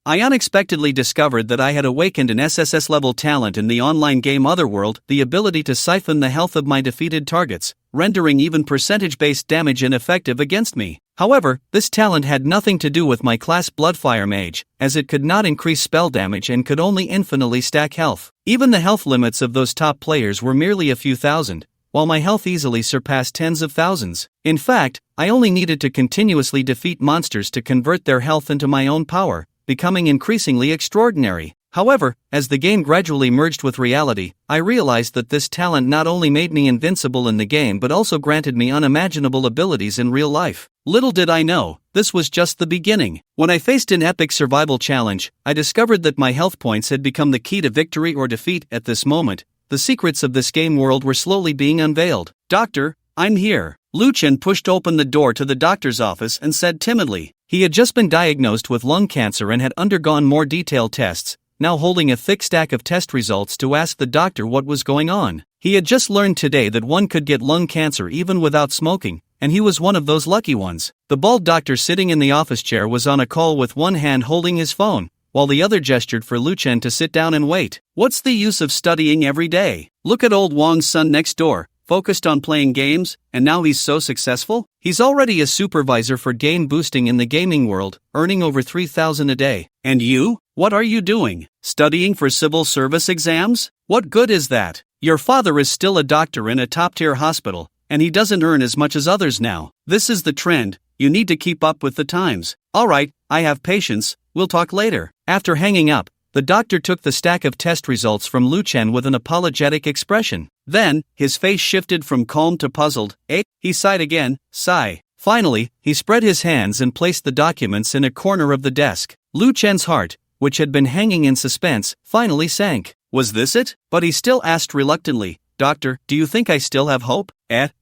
I unexpectedly discovered that I had awakened an SSS-level talent in the online game Otherworld, the ability to siphon the health of my defeated targets, rendering even percentage-based damage ineffective against me. However, this talent had nothing to do with my class Bloodfire Mage, as it could not increase spell damage and could only infinitely stack health. Even the health limits of those top players were merely a few thousand, while my health easily surpassed tens of thousands. In fact, I only needed to continuously defeat monsters to convert their health into my own power, becoming increasingly extraordinary. However, as the game gradually merged with reality, I realized that this talent not only made me invincible in the game but also granted me unimaginable abilities in real life. Little did I know, this was just the beginning. When I faced an epic survival challenge, I discovered that my health points had become the key to victory or defeat. At this moment, the secrets of this game world were slowly being unveiled. "Doctor, I'm here." Lu Chen pushed open the door to the doctor's office and said timidly. He had just been diagnosed with lung cancer and had undergone more detailed tests, now holding a thick stack of test results to ask the doctor what was going on. He had just learned today that one could get lung cancer even without smoking, and he was one of those lucky ones. The bald doctor sitting in the office chair was on a call with one hand holding his phone, while the other gestured for Lu Chen to sit down and wait. What's the use of studying every day? Look at old Wang's son next door, focused on playing games, and now he's so successful? He's already a supervisor for gain boosting in the gaming world, earning over 3,000 a day. And you? What are you doing? Studying for civil service exams? What good is that? Your father is still a doctor in a top-tier hospital, and he doesn't earn as much as others now. This is the trend, you need to keep up with the times. Alright, I have patience, we'll talk later. After hanging up, the doctor took the stack of test results from Lu Chen with an apologetic expression. Then, his face shifted from calm to puzzled. He sighed again, sigh. Finally, he spread his hands and placed the documents in a corner of the desk. Lu Chen's heart, which had been hanging in suspense, finally sank. Was this it? But he still asked reluctantly, "Doctor, do you think I still have hope?"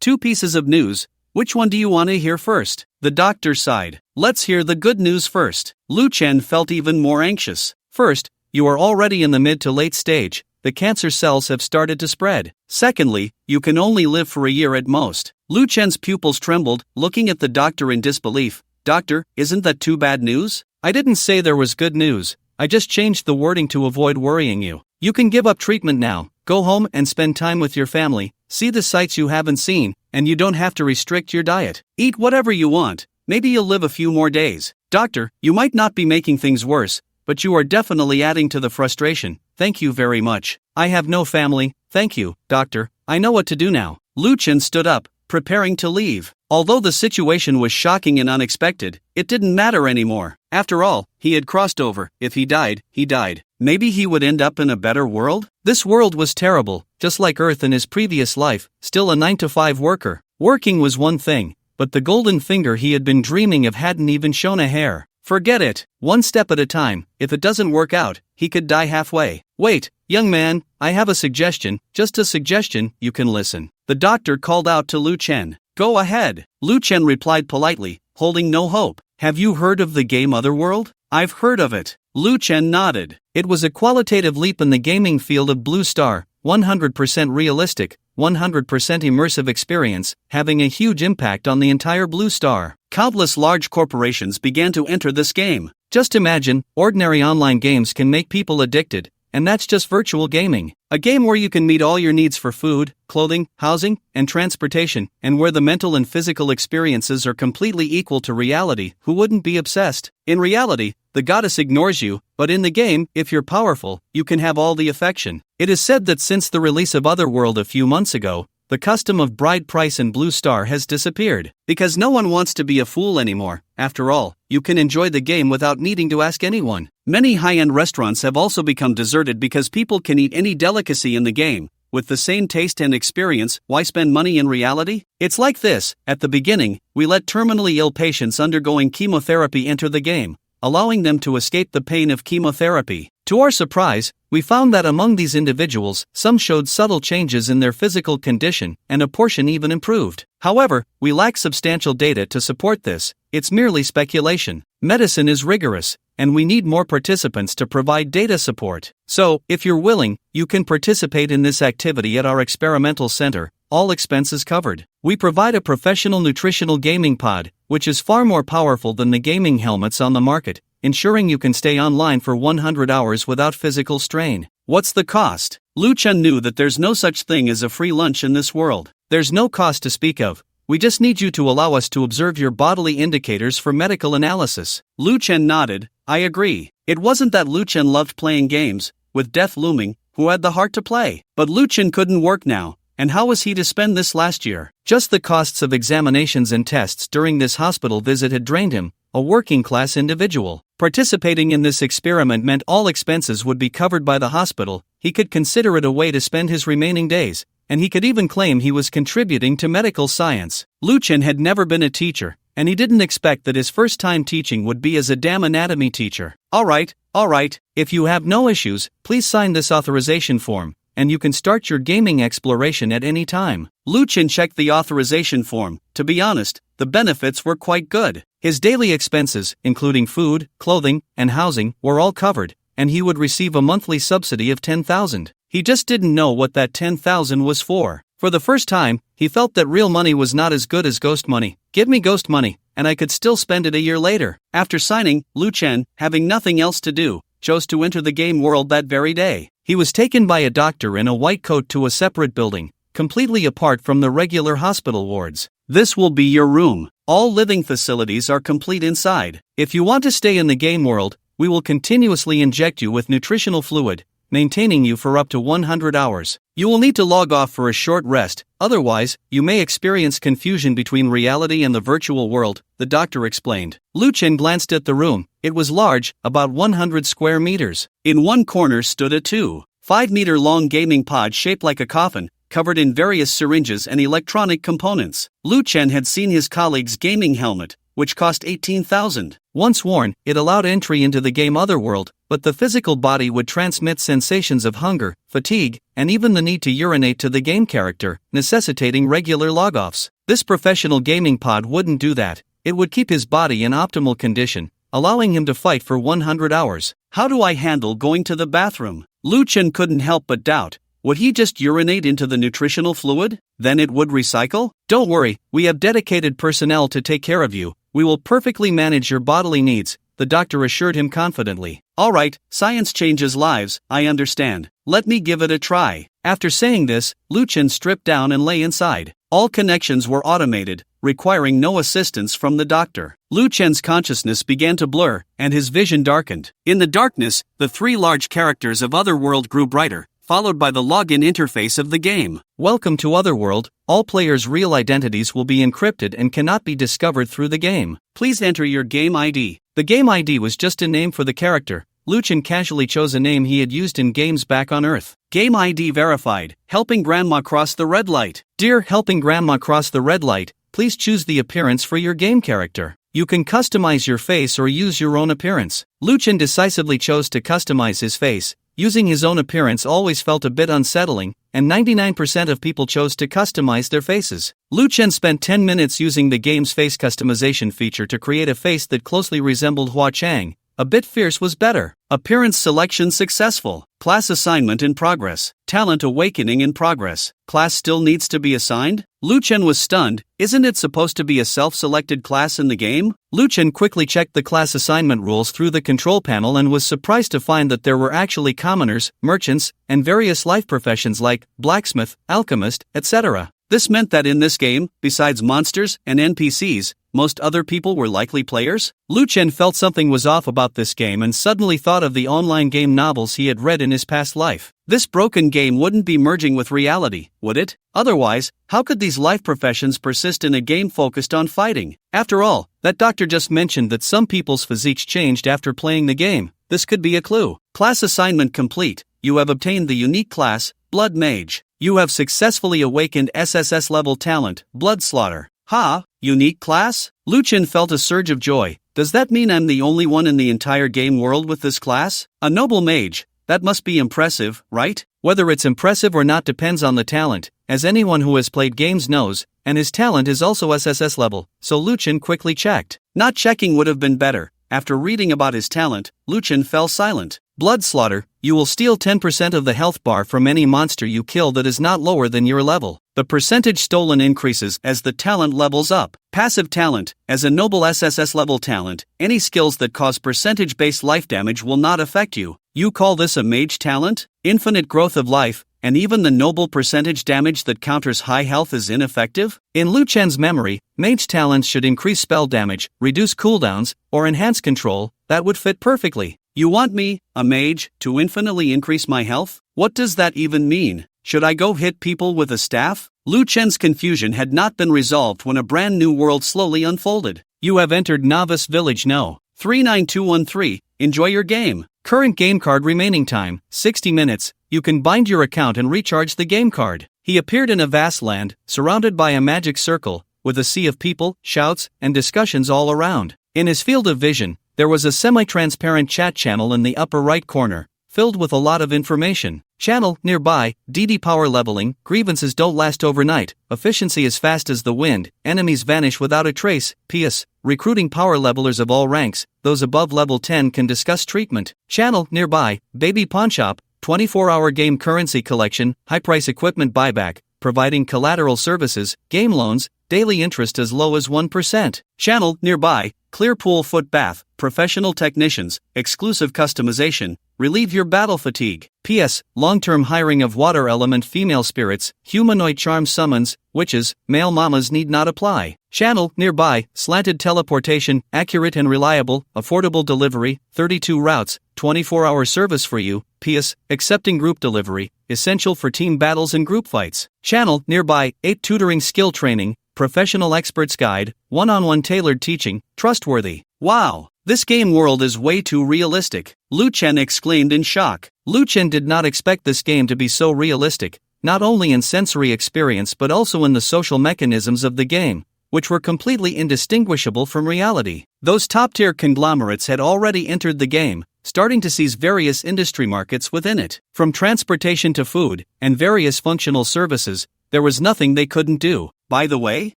2 pieces of news. Which one do you want to hear first? The doctor sighed. Let's hear the good news first. Lu Chen felt even more anxious. First, you are already in the mid to late stage. The cancer cells have started to spread. Secondly, you can only live for a year at most. Lu Chen's pupils trembled, looking at the doctor in disbelief. Doctor, isn't that too bad news? I didn't say there was good news. I just changed the wording to avoid worrying you. You can give up treatment now, go home and spend time with your family, see the sights you haven't seen, and you don't have to restrict your diet. Eat whatever you want, maybe you'll live a few more days. Doctor, you might not be making things worse, but you are definitely adding to the frustration. Thank you very much. I have no family, thank you, doctor. I know what to do now. Lu Chen stood up, preparing to leave. Although the situation was shocking and unexpected, it didn't matter anymore. After all, he had crossed over. If he died, he died. Maybe he would end up in a better world? This world was terrible, just like Earth in his previous life, still a 9-to-5 worker. Working was one thing, but the golden finger he had been dreaming of hadn't even shown a hair. Forget it, one step at a time. If it doesn't work out, he could die halfway. Wait, young man, I have a suggestion, just a suggestion, you can listen. The doctor called out to Lu Chen. Go ahead. Lu Chen replied politely, holding no hope. Have you heard of the game Otherworld? I've heard of it. Lu Chen nodded. It was a qualitative leap in the gaming field of Blue Star, 100% realistic, 100% immersive experience, having a huge impact on the entire Blue Star. Countless large corporations began to enter this game. Just imagine, ordinary online games can make people addicted, and that's just virtual gaming. A game where you can meet all your needs for food, clothing, housing, and transportation, and where the mental and physical experiences are completely equal to reality. Who wouldn't be obsessed? In reality, the goddess ignores you, but in the game, if you're powerful, you can have all the affection. It is said that since the release of Otherworld a few months ago, the custom of bride price in Blue Star has disappeared. Because no one wants to be a fool anymore. After all, you can enjoy the game without needing to ask anyone. Many high-end restaurants have also become deserted because people can eat any delicacy in the game. With the same taste and experience, why spend money in reality? It's like this. At the beginning, we let terminally ill patients undergoing chemotherapy enter the game, allowing them to escape the pain of chemotherapy. To our surprise, we found that among these individuals, some showed subtle changes in their physical condition, and a portion even improved. However, we lack substantial data to support this. It's merely speculation. Medicine is rigorous, and we need more participants to provide data support. So, if you're willing, you can participate in this activity at our experimental center, all expenses covered. We provide a professional nutritional gaming pod, which is far more powerful than the gaming helmets on the market. ensuring you can stay online for 100 hours without physical strain. What's the cost? Lu Chen knew that there's no such thing as a free lunch in this world. There's no cost to speak of. We just need you to allow us to observe your bodily indicators for medical analysis. Lu Chen nodded. I agree. It wasn't that Lu Chen loved playing games, with death looming, who had the heart to play. But Lu Chen couldn't work now, and how was he to spend this last year? Just the costs of examinations and tests during this hospital visit had drained him, a working-class individual. Participating in this experiment meant all expenses would be covered by the hospital. He could consider it a way to spend his remaining days, and he could even claim he was contributing to medical science. Lu Chen had never been a teacher, and he didn't expect that his first time teaching would be as a damn anatomy teacher. All right. If you have no issues, please sign this authorization form, and you can start your gaming exploration at any time. Lu Chen checked the authorization form. To be honest, the benefits were quite good. His daily expenses, including food, clothing, and housing, were all covered, and he would receive a monthly subsidy of 10,000. He just didn't know what that 10,000 was for. For the first time, he felt that real money was not as good as ghost money. Give me ghost money, and I could still spend it a year later. After signing, Lu Chen, having nothing else to do, chose to enter the game world that very day. He was taken by a doctor in a white coat to a separate building, completely apart from the regular hospital wards. This will be your room. All living facilities are complete inside. If you want to stay in the game world, we will continuously inject you with nutritional fluid, maintaining you for up to 100 hours. You will need to log off for a short rest, otherwise, you may experience confusion between reality and the virtual world, the doctor explained. Lu Chen glanced at the room. It was large, about 100 square meters. In one corner stood a 2.5-meter-long gaming pod shaped like a coffin, covered in various syringes and electronic components. Lu Chen had seen his colleague's gaming helmet, which cost 18,000. Once worn, it allowed entry into the game Otherworld, but the physical body would transmit sensations of hunger, fatigue, and even the need to urinate to the game character, necessitating regular log-offs. This professional gaming pod wouldn't do that. It would keep his body in optimal condition, allowing him to fight for 100 hours. How do I handle going to the bathroom? Lu Chen couldn't help but doubt. Would he just urinate into the nutritional fluid? Then it would recycle? Don't worry, we have dedicated personnel to take care of you. We will perfectly manage your bodily needs, the doctor assured him confidently. All right, science changes lives, I understand. Let me give it a try. After saying this, Lu Chen stripped down and lay inside. All connections were automated, requiring no assistance from the doctor. Lu Chen's consciousness began to blur, and his vision darkened. In the darkness, the three large characters of Otherworld grew brighter, followed by the login interface of the game. Welcome to Otherworld. All players' real identities will be encrypted and cannot be discovered through the game. Please enter your game ID. The game ID was just a name for the character. Lu Chen casually chose a name he had used in games back on Earth. Game ID verified. Helping Grandma cross the red light. Dear Helping Grandma cross the red light, please choose the appearance for your game character. You can customize your face or use your own appearance. Lu Chen decisively chose to customize his face. Using his own appearance always felt a bit unsettling, and 99% of people chose to customize their faces. Lu Chen spent 10 minutes using the game's face customization feature to create a face that closely resembled Hua Chang. A bit fierce was better. Appearance selection successful. Class assignment in progress. Talent awakening in progress. Class still needs to be assigned? Lu Chen was stunned. Isn't it supposed to be a self-selected class in the game? Lu Chen quickly checked the class assignment rules through the control panel and was surprised to find that there were actually commoners, merchants, and various life professions like blacksmith, alchemist, etc. This meant that in this game, besides monsters and NPCs, most other people were likely players? Lu Chen felt something was off about this game and suddenly thought of the online game novels he had read in his past life. This broken game wouldn't be merging with reality, would it? Otherwise, how could these life professions persist in a game focused on fighting? After all, that doctor just mentioned that some people's physiques changed after playing the game. This could be a clue. Class assignment complete. You have obtained the unique class, Blood Mage. You have successfully awakened SSS level talent, Blood Slaughter. Ha! Unique class? Lu Chen felt a surge of joy. Does that mean I'm the only one in the entire game world with this class? A noble mage. That must be impressive, right? Whether it's impressive or not depends on the talent, as anyone who has played games knows, and his talent is also SSS level, so Lu Chen quickly checked. Not checking would have been better. After reading about his talent, Lu Chen fell silent. Blood Slaughter, you will steal 10% of the health bar from any monster you kill that is not lower than your level. The percentage stolen increases as the talent levels up. Passive talent, as a noble SSS level talent, any skills that cause percentage-based life damage will not affect you. You call this a mage talent? Infinite growth of life, and even the noble percentage damage that counters high health is ineffective? In Lu Chen's memory, mage talents should increase spell damage, reduce cooldowns, or enhance control. That would fit perfectly. You want me, a mage, to infinitely increase my health? What does that even mean? Should I go hit people with a staff? Lu Chen's confusion had not been resolved when a brand new world slowly unfolded. You have entered Novice Village No. 39213. Enjoy your game. Current game card remaining time, 60 minutes. You can bind your account and recharge the game card. He appeared in a vast land, surrounded by a magic circle, with a sea of people, shouts, and discussions all around. In his field of vision, there was a semi-transparent chat channel in the upper right corner, filled with a lot of information. Channel nearby, DD power leveling, grievances don't last overnight, efficiency as fast as the wind, enemies vanish without a trace, PS, recruiting power levelers of all ranks, those above level 10 can discuss treatment. Channel nearby, baby pawnshop, 24-hour game currency collection, high-price equipment buyback, providing collateral services, game loans, daily interest as low as 1%. Channel nearby, clear pool foot bath, professional technicians, exclusive customization, relieve your battle fatigue. PS, long-term hiring of water element female spirits, humanoid charm summons, witches, male mamas need not apply. Channel nearby, slanted teleportation, accurate and reliable, affordable delivery, 32 routes, 24-hour service for you. PS, accepting group delivery, essential for team battles and group fights. Channel nearby, 8 tutoring skill training, professional experts guide, one-on-one tailored teaching, trustworthy. Wow, this game world is way too realistic. Lu Chen exclaimed in shock. Lu Chen did not expect this game to be so realistic, not only in sensory experience but also in the social mechanisms of the game, which were completely indistinguishable from reality. Those top-tier conglomerates had already entered the game, starting to seize various industry markets within it. From transportation to food, and various functional services, there was nothing they couldn't do. By the way,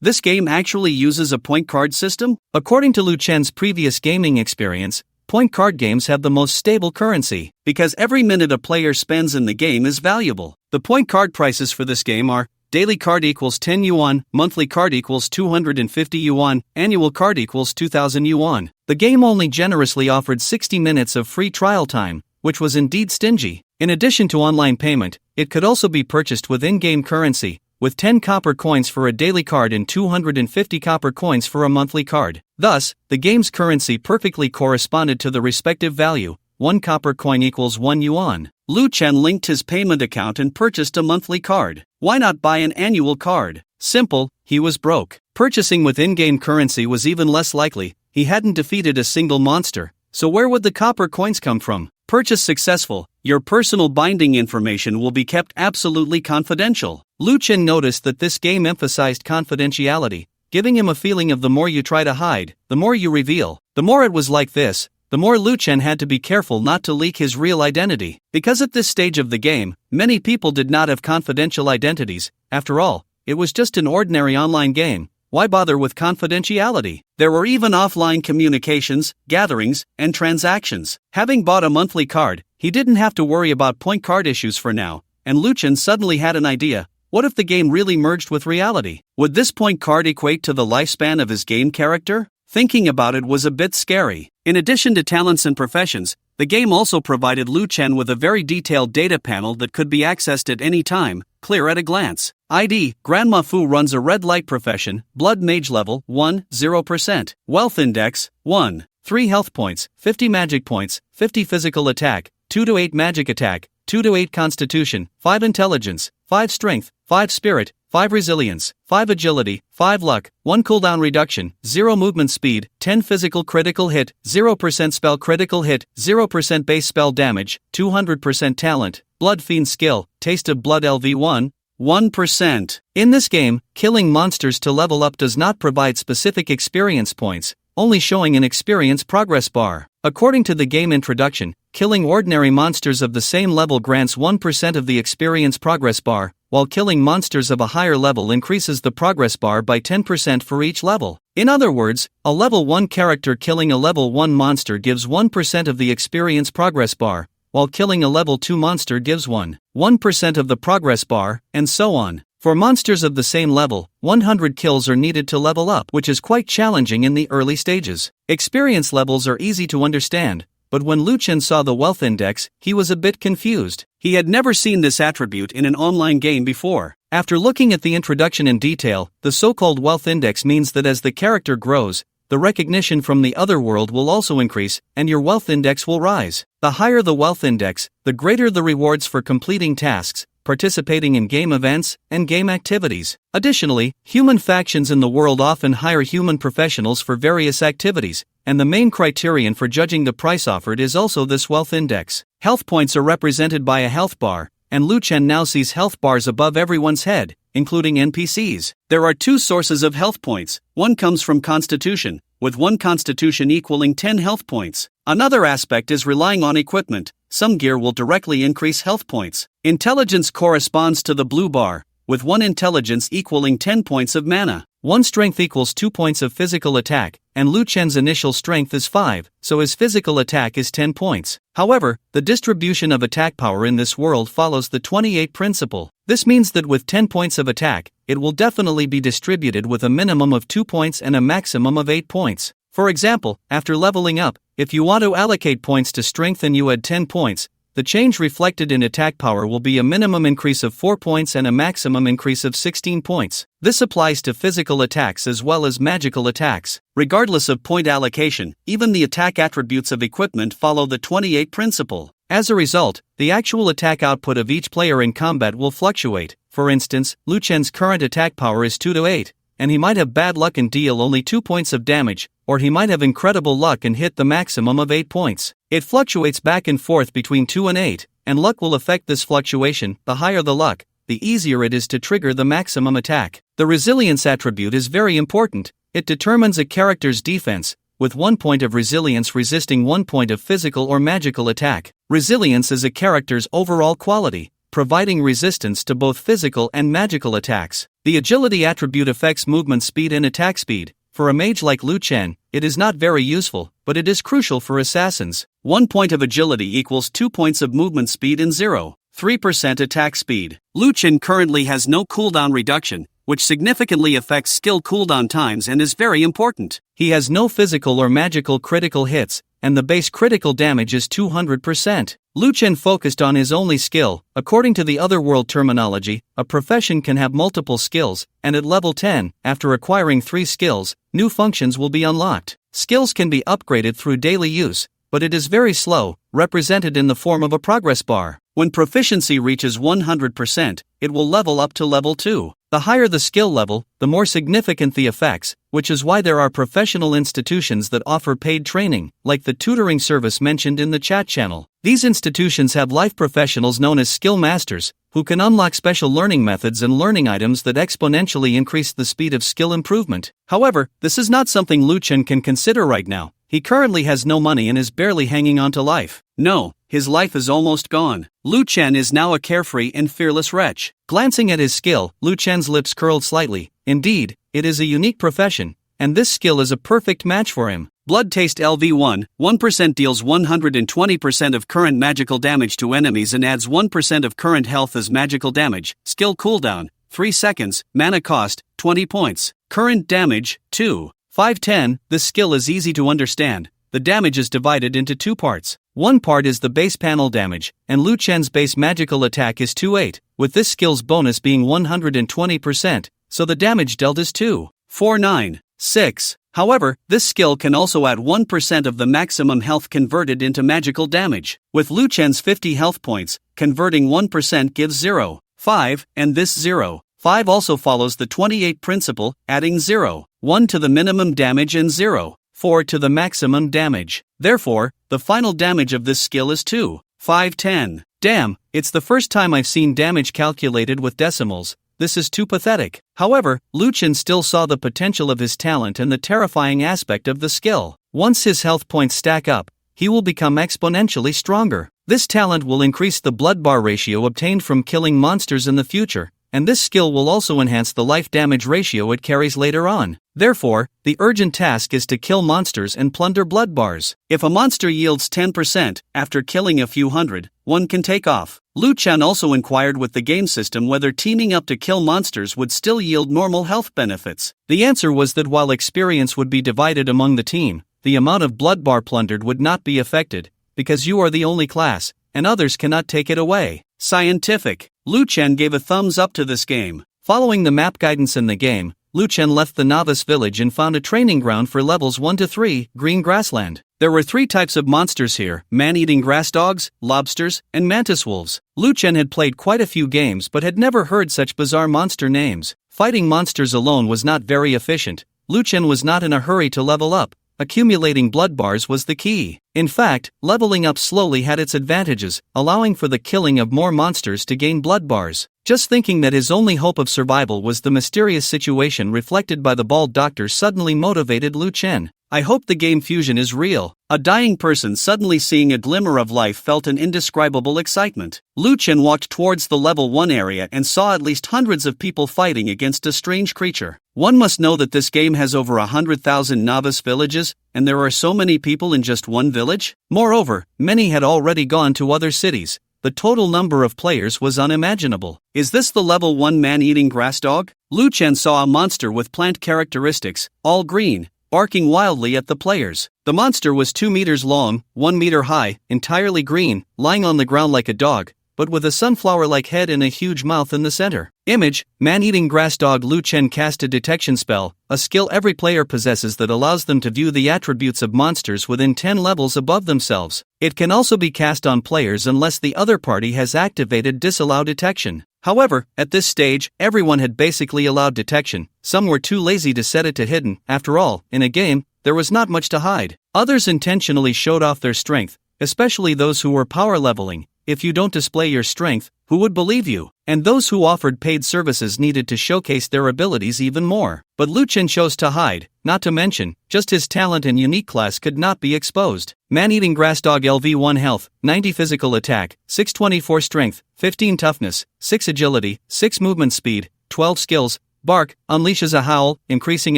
this game actually uses a point card system? According to Lu Chen's previous gaming experience, point card games have the most stable currency, because every minute a player spends in the game is valuable. The point card prices for this game are: daily card equals 10 yuan, monthly card equals 250 yuan, annual card equals 2000 yuan. The game only generously offered 60 minutes of free trial time, which was indeed stingy. In addition to online payment, it could also be purchased with in-game currency, with 10 copper coins for a daily card and 250 copper coins for a monthly card. Thus, the game's currency perfectly corresponded to the respective value. 1 copper coin equals 1 yuan. Lu Chen linked his payment account and purchased a monthly card. Why not buy an annual card? Simple, he was broke. Purchasing with in-game currency was even less likely. He hadn't defeated a single monster, so where would the copper coins come from? Purchase successful. Your personal binding information will be kept absolutely confidential. Lu Chen noticed that this game emphasized confidentiality, giving him a feeling of the more you try to hide, the more you reveal. The more it was like this, the more Lu Chen had to be careful not to leak his real identity. Because at this stage of the game, many people did not have confidential identities. After all, it was just an ordinary online game. Why bother with confidentiality? There were even offline communications, gatherings, and transactions. Having bought a monthly card, he didn't have to worry about point card issues for now, and Lu Chen suddenly had an idea. What if the game really merged with reality? Would this point card equate to the lifespan of his game character? Thinking about it was a bit scary. In addition to talents and professions, the game also provided Lu Chen with a very detailed data panel that could be accessed at any time, clear at a glance. ID, Grandma Fu runs a red light profession, blood mage level, 1, 0%. Wealth index, 1. 3 health points, 50 magic points, 50 physical attack, 2 to 8 magic attack, 2 to 8 constitution, 5 intelligence, 5 strength, 5 spirit, 5 resilience, 5 agility, 5 luck, 1 cooldown reduction, 0 movement speed, 10 physical critical hit, 0% spell critical hit, 0% base spell damage, 200% talent, blood fiend skill, taste of blood LV1, 1%. In this game, killing monsters to level up does not provide specific experience points, only showing an experience progress bar. According to the game introduction, killing ordinary monsters of the same level grants 1% of the experience progress bar, while killing monsters of a higher level increases the progress bar by 10% for each level. In other words, a level 1 character killing a level 1 monster gives 1% of the experience progress bar, while killing a level 2 monster gives 1% of the progress bar, and so on. For monsters of the same level, 100 kills are needed to level up, which is quite challenging in the early stages. Experience levels are easy to understand, but when Lu Chen saw the wealth index, he was a bit confused. He had never seen this attribute in an online game before. After looking at the introduction in detail, the so-called wealth index means that as the character grows, the recognition from the Otherworld will also increase, and your wealth index will rise. The higher the wealth index, the greater the rewards for completing tasks, participating in game events, and game activities. Additionally, human factions in the world often hire human professionals for various activities, and the main criterion for judging the price offered is also this wealth index. Health points are represented by a health bar, and Lu Chen now sees health bars above everyone's head, including NPCs. There are two sources of health points. One comes from constitution, with 1 constitution equaling 10 health points. Another aspect is relying on equipment. Some gear will directly increase health points. Intelligence corresponds to the blue bar, with 1 intelligence equaling 10 points of mana. 1 strength equals 2 points of physical attack, and Lu Chen's initial strength is 5, so his physical attack is 10 points. However, the distribution of attack power in this world follows the 28 principle. This means that with 10 points of attack, it will definitely be distributed with a minimum of 2 points and a maximum of 8 points. For example, after leveling up, if you want to allocate points to strength and you add 10 points, the change reflected in attack power will be a minimum increase of 4 points and a maximum increase of 16 points. This applies to physical attacks as well as magical attacks. Regardless of point allocation, even the attack attributes of equipment follow the 28 principle. As a result, the actual attack output of each player in combat will fluctuate. For instance, Lu Chen's current attack power is 2 to 8, and he might have bad luck and deal only 2 points of damage, or he might have incredible luck and hit the maximum of 8 points. It fluctuates back and forth between 2 and 8, and luck will affect this fluctuation. The higher the luck, the easier it is to trigger the maximum attack. The resilience attribute is very important. It determines a character's defense, with 1 point of resilience resisting 1 point of physical or magical attack. Resilience is a character's overall quality, providing resistance to both physical and magical attacks. The agility attribute affects movement speed and attack speed. For a mage like Lu Chen, it is not very useful, but it is crucial for assassins. 1 point of agility equals 2 points of movement speed and 0.3% attack speed. Lu Chen currently has no cooldown reduction, which significantly affects skill cooldown times and is very important. He has no physical or magical critical hits, and the base critical damage is 200%. Lu Chen focused on his only skill. According to the Otherworld terminology, a profession can have multiple skills, and at level 10, after acquiring 3 skills, new functions will be unlocked. Skills can be upgraded through daily use, but it is very slow, represented in the form of a progress bar. When proficiency reaches 100%, it will level up to level 2. The higher the skill level, the more significant the effects, which is why there are professional institutions that offer paid training, like the tutoring service mentioned in the chat channel. These institutions have life professionals known as skill masters, who can unlock special learning methods and learning items that exponentially increase the speed of skill improvement. However, this is not something Lu Chen can consider right now. He currently has no money and is barely hanging on to life. No, his life is almost gone. Lu Chen is now a carefree and fearless wretch. Glancing at his skill, Lu Chen's lips curled slightly. Indeed, it is a unique profession, and this skill is a perfect match for him. Blood Taste LV1, 1% deals 120% of current magical damage to enemies and adds 1% of current health as magical damage. Skill cooldown, 3 seconds, mana cost, 20 points. Current damage, 2. 510. This skill is easy to understand. The damage is divided into 2 parts. One part is the base panel damage, and Lu Chen's base magical attack is 2.8, with this skill's bonus being 120%, so the damage dealt is 2.496. However, this skill can also add 1% of the maximum health converted into magical damage. With Lu Chen's 50 health points, converting 1% gives 0.5, and this 0.5 also follows the 28 principle, adding 0.1 to the minimum damage and 0.4 to the maximum damage. Therefore, the final damage of this skill is 2.510. Damn, it's the first time I've seen damage calculated with decimals. This is too pathetic. However, Lu Chen still saw the potential of his talent and the terrifying aspect of the skill. Once his health points stack up, he will become exponentially stronger. This talent will increase the blood bar ratio obtained from killing monsters in the future, and this skill will also enhance the life damage ratio it carries later on. Therefore, the urgent task is to kill monsters and plunder blood bars. If a monster yields 10%, after killing a few hundred, one can take off. Lu Chen also inquired with the game system whether teaming up to kill monsters would still yield normal health benefits. The answer was that while experience would be divided among the team, the amount of blood bar plundered would not be affected, because you are the only class, and others cannot take it away. Scientific. Lu Chen gave a thumbs up to this game. Following the map guidance in the game, Lu Chen left the Novice village and found a training ground for levels 1 to 3, green grassland. There were 3 types of monsters here: man-eating grass dogs, lobsters, and mantis wolves. Lu Chen had played quite a few games but had never heard such bizarre monster names. Fighting monsters alone was not very efficient. Lu Chen was not in a hurry to level up. Accumulating blood bars was the key. In fact, leveling up slowly had its advantages, allowing for the killing of more monsters to gain blood bars. Just thinking that his only hope of survival was the mysterious situation reflected by the bald doctor suddenly motivated Lu Chen. I hope the game fusion is real. A dying person suddenly seeing a glimmer of life felt an indescribable excitement. Lu Chen walked towards the level 1 area and saw at least hundreds of people fighting against a strange creature. One must know that this game has over 100,000 novice villages, and there are so many people in just one village? Moreover, many had already gone to other cities. The total number of players was unimaginable. Is this the level 1 man-eating grass dog? Lu Chen saw a monster with plant characteristics, all green, barking wildly at the players. The monster was 2 meters long, 1 meter high, entirely green, lying on the ground like a dog, but with a sunflower-like head and a huge mouth in the center. Image, man-eating grass dog. Lu Chen cast a detection spell, a skill every player possesses that allows them to view the attributes of monsters within 10 levels above themselves. It can also be cast on players unless the other party has activated disallow detection. However, at this stage, everyone had basically allowed detection. Some were too lazy to set it to hidden. After all, in a game, there was not much to hide. Others intentionally showed off their strength, especially those who were power leveling. If you don't display your strength, who would believe you? And those who offered paid services needed to showcase their abilities even more. But Lu Chen chose to hide, not to mention, just his talent and unique class could not be exposed. Man-eating grass dog. LV1 health, 90 physical attack, 624 strength, 15 toughness, 6 agility, 6 movement speed, 12 skills. Bark, unleashes a howl, increasing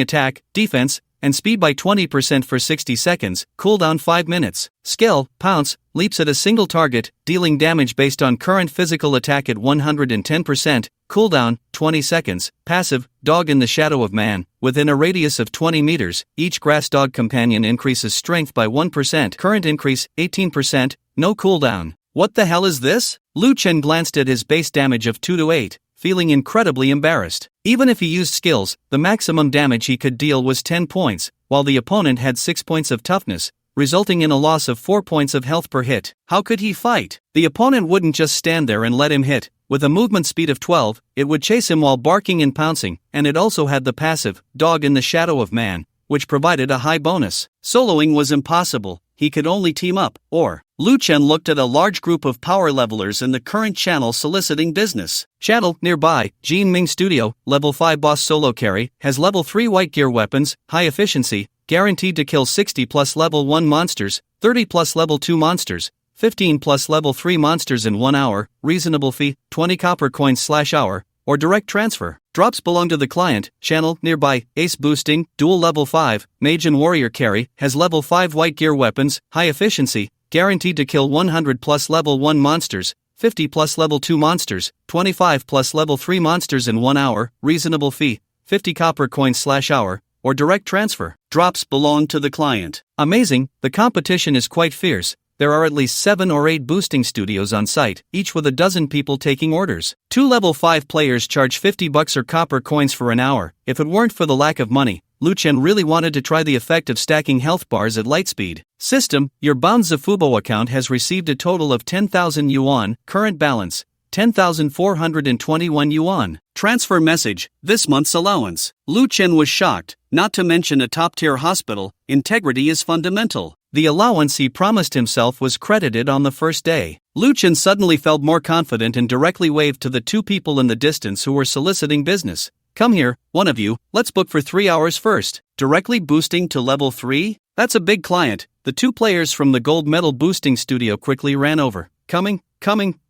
attack, defense, and speed by 20% for 60 seconds, cooldown 5 minutes. Skill, pounce, leaps at a single target, dealing damage based on current physical attack at 110%, cooldown, 20 seconds. Passive, dog in the shadow of man, within a radius of 20 meters, each grass dog companion increases strength by 1%, current increase, 18%, no cooldown. What the hell is this? Lu Chen glanced at his base damage of 2 to 8. Feeling incredibly embarrassed. Even if he used skills, the maximum damage he could deal was 10 points, while the opponent had 6 points of toughness, resulting in a loss of 4 points of health per hit. How could he fight? The opponent wouldn't just stand there and let him hit. With a movement speed of 12, it would chase him while barking and pouncing, and it also had the passive, dog in the shadow of man, which provided a high bonus. Soloing was impossible. He could only team up, or. Lu Chen looked at a large group of power levelers in the current channel soliciting business. Channel, nearby, Jin Ming Studio, level 5 boss solo carry, has level 3 white gear weapons, high efficiency, guaranteed to kill 60 plus level 1 monsters, 30 plus level 2 monsters, 15 plus level 3 monsters in 1 hour, reasonable fee, 20 copper coins/hour, or direct transfer. Drops belong to the client. Channel, nearby, Ace Boosting, dual level 5, Mage and Warrior carry, has level 5 white gear weapons, high efficiency, guaranteed to kill 100 plus level 1 monsters, 50 plus level 2 monsters, 25 plus level 3 monsters in 1 hour, reasonable fee, 50 copper coins/hour, or direct transfer. Drops belong to the client. Amazing, the competition is quite fierce. There are at least 7 or 8 boosting studios on site, each with a dozen people taking orders. 2 level 5 players charge $50 or copper coins for an hour. If it weren't for the lack of money, Lu Chen really wanted to try the effect of stacking health bars at light speed. System, your Bound Zafubo account has received a total of 10,000 yuan, current balance, 10,421 yuan. Transfer message, this month's allowance. Lu Chen was shocked, not to mention a top-tier hospital, integrity is fundamental. The allowance he promised himself was credited on the first day. Lu Chen suddenly felt more confident and directly waved to the 2 people in the distance who were soliciting business. Come here, one of you, let's book for 3 hours first. Directly boosting to level 3? That's a big client. The 2 players from the gold medal boosting studio quickly ran over. Coming,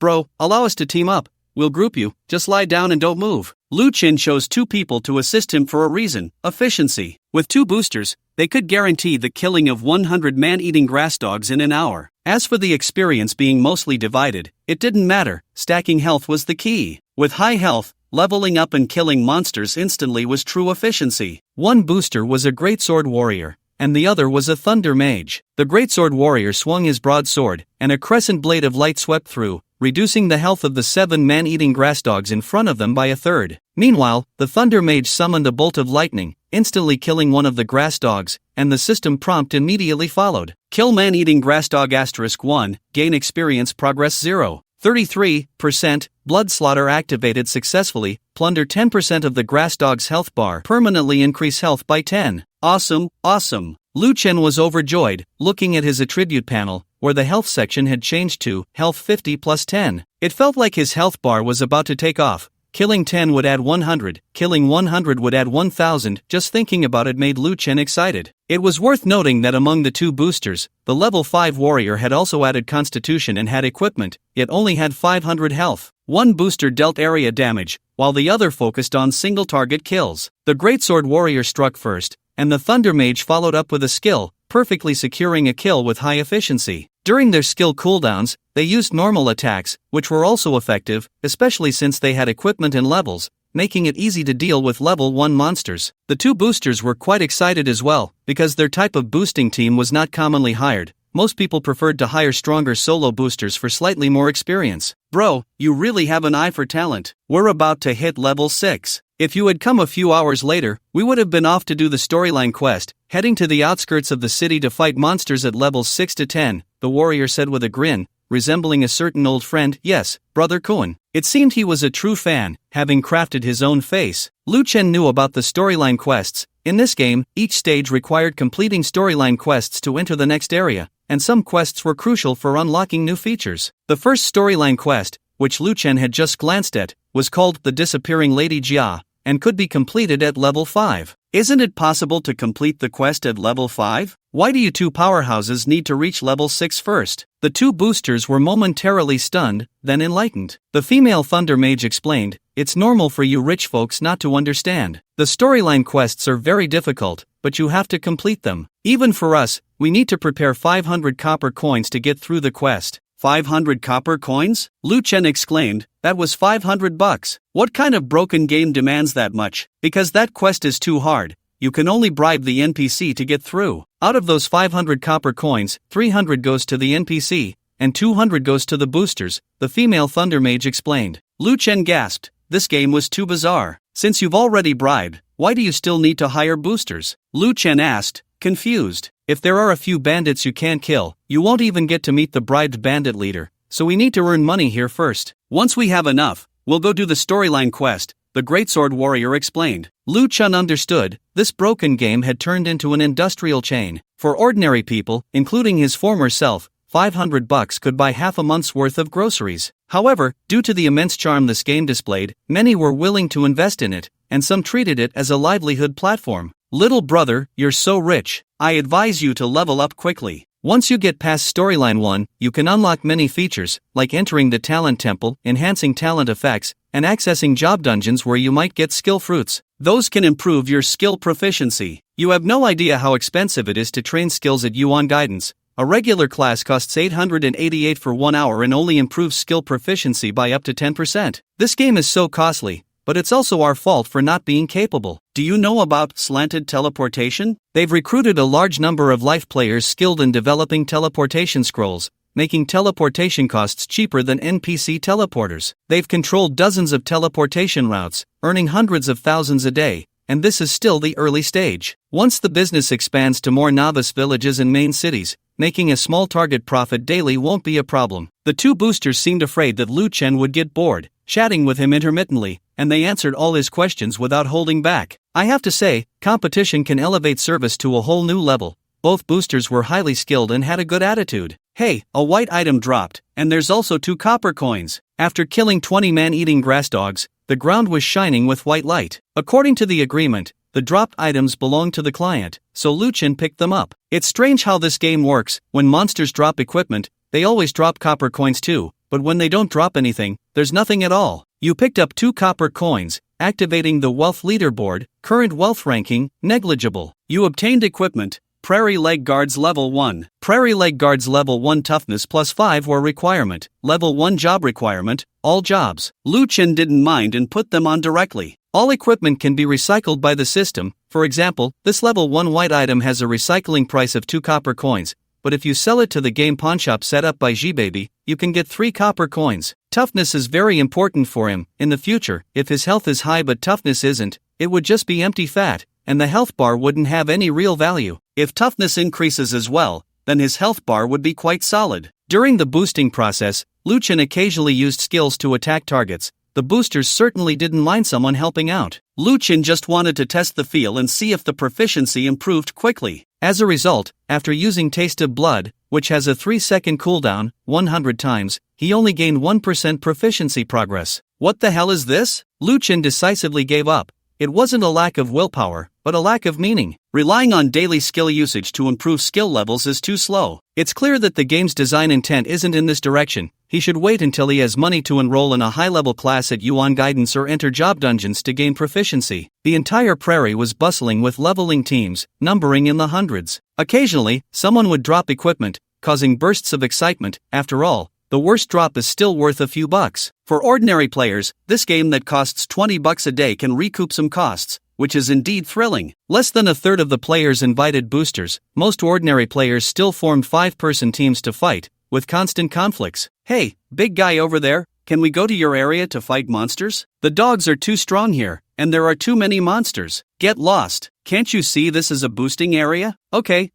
bro, allow us to team up. we'll group you, just lie down and don't move. Lu Chen chose 2 people to assist him for a reason: efficiency. With 2 boosters, they could guarantee the killing of 100 man-eating grass dogs in an hour. As for the experience being mostly divided, it didn't matter, stacking health was the key. With high health, leveling up and killing monsters instantly was true efficiency. One booster was a greatsword warrior, and the other was a thunder mage. The greatsword warrior swung his broadsword, and a crescent blade of light swept through, reducing the health of the 7 man-eating grass dogs in front of them by a third. Meanwhile, the thunder mage summoned a bolt of lightning, instantly killing one of the grass dogs, and the system prompt immediately followed. Kill man-eating grass dog *1, gain experience progress 0. 33%, blood slaughter activated successfully, plunder 10% of the grass dog's health bar, permanently increase health by 10. Awesome, awesome. Lu Chen was overjoyed, looking at his attribute panel, where the health section had changed to health 50 plus 10. It felt like his health bar was about to take off. Killing 10 would add 100, killing 100 would add 1000, just thinking about it made Lu Chen excited. It was worth noting that among the 2 boosters, the level 5 warrior had also added constitution and had equipment, yet only had 500 health. One booster dealt area damage, while the other focused on single target kills. The greatsword warrior struck first, and the thunder mage followed up with a skill, perfectly securing a kill with high efficiency. During their skill cooldowns, they used normal attacks, which were also effective, especially since they had equipment and levels, making it easy to deal with level 1 monsters. The 2 boosters were quite excited as well, because their type of boosting team was not commonly hired. Most people preferred to hire stronger solo boosters for slightly more experience. Bro, you really have an eye for talent. We're about to hit level 6. If you had come a few hours later, we would have been off to do the storyline quest, heading to the outskirts of the city to fight monsters at levels 6 to 10, the warrior said with a grin, resembling a certain old friend. Yes, Brother Kun. It seemed he was a true fan, having crafted his own face. Lu Chen knew about the storyline quests. In this game, each stage required completing storyline quests to enter the next area, and some quests were crucial for unlocking new features. The first storyline quest, which Lu Chen had just glanced at, was called The Disappearing Lady Jia, and could be completed at level 5. Isn't it possible to complete the quest at level 5? Why do you 2 powerhouses need to reach level 6 first? The 2 boosters were momentarily stunned, then enlightened. The female thunder mage explained, it's normal for you rich folks not to understand. The storyline quests are very difficult, but you have to complete them. Even for us, we need to prepare 500 copper coins to get through the quest. 500 copper coins? Lu Chen exclaimed, that was $500. What kind of broken game demands that much? Because that quest is too hard, you can only bribe the NPC to get through. Out of those 500 copper coins, 300 goes to the NPC, and 200 goes to the boosters, the female thunder mage explained. Lu Chen gasped, this game was too bizarre. Since you've already bribed, why do you still need to hire boosters? Lu Chen asked, confused. If there are a few bandits you can't kill, you won't even get to meet the bribed bandit leader, so we need to earn money here first. Once we have enough, we'll go do the storyline quest, the greatsword warrior explained. Lu Chen understood, this broken game had turned into an industrial chain. For ordinary people, including his former self, $500 could buy half a month's worth of groceries. However, due to the immense charm this game displayed, many were willing to invest in it, and some treated it as a livelihood platform. Little brother, you're so rich, I advise you to level up quickly. Once you get past storyline 1, you can unlock many features, like entering the talent temple, enhancing talent effects, and accessing job dungeons where you might get skill fruits. Those can improve your skill proficiency. You have no idea how expensive it is to train skills at Yuan Guidance. A regular class costs 888 for 1 hour and only improves skill proficiency by up to 10%. This game is so costly, but it's also our fault for not being capable. Do you know about slanted teleportation? They've recruited a large number of life players skilled in developing teleportation scrolls, making teleportation costs cheaper than NPC teleporters. They've controlled dozens of teleportation routes, earning hundreds of thousands a day, and this is still the early stage. Once the business expands to more novice villages and main cities, making a small target profit daily won't be a problem. The 2 boosters seemed afraid that Lu Chen would get bored, chatting with him intermittently, and they answered all his questions without holding back. I have to say, competition can elevate service to a whole new level. Both boosters were highly skilled and had a good attitude. Hey, a white item dropped, and there's also 2 copper coins. After killing 20 man-eating grass dogs, the ground was shining with white light. According to the agreement, the dropped items belonged to the client, so Lu Chen picked them up. It's strange how this game works. When monsters drop equipment, they always drop copper coins too, but when they don't drop anything, there's nothing at all. You picked up 2 copper coins, activating the wealth leaderboard, current wealth ranking, negligible. You obtained equipment, Prairie Leg Guards Level 1. Prairie Leg Guards Level 1 Toughness +5 were requirement, Level 1 job requirement, all jobs. Lu Chen didn't mind and put them on directly. All equipment can be recycled by the system. For example, this Level 1 white item has a recycling price of 2 copper coins, but if you sell it to the game pawnshop set up by G-Baby, you can get 3 copper coins. Toughness is very important for him. In the future, if his health is high but toughness isn't, it would just be empty fat, and the health bar wouldn't have any real value. If toughness increases as well, then his health bar would be quite solid. During the boosting process, Lu Chen occasionally used skills to attack targets. The boosters certainly didn't mind someone helping out. Lu Chen just wanted to test the feel and see if the proficiency improved quickly. As a result, after using Taste of Blood, which has a 3-second cooldown, 100 times, he only gained 1% proficiency progress. What the hell is this? Lu Chen decisively gave up. It wasn't a lack of willpower, but a lack of meaning. Relying on daily skill usage to improve skill levels is too slow. It's clear that the game's design intent isn't in this direction. He should wait until he has money to enroll in a high-level class at Yuan Guidance or enter job dungeons to gain proficiency. The entire prairie was bustling with leveling teams, numbering in the hundreds. Occasionally, someone would drop equipment, causing bursts of excitement. After all, the worst drop is still worth a few bucks. For ordinary players, this game that costs 20 bucks a day can recoup some costs, which is indeed thrilling. Less than a third of the players invited boosters. Most ordinary players still formed 5-person teams to fight, with constant conflicts. Hey, big guy over there, can we go to your area to fight monsters? The dogs are too strong here, and there are too many monsters. Get lost. Can't you see this is a boosting area? Okay,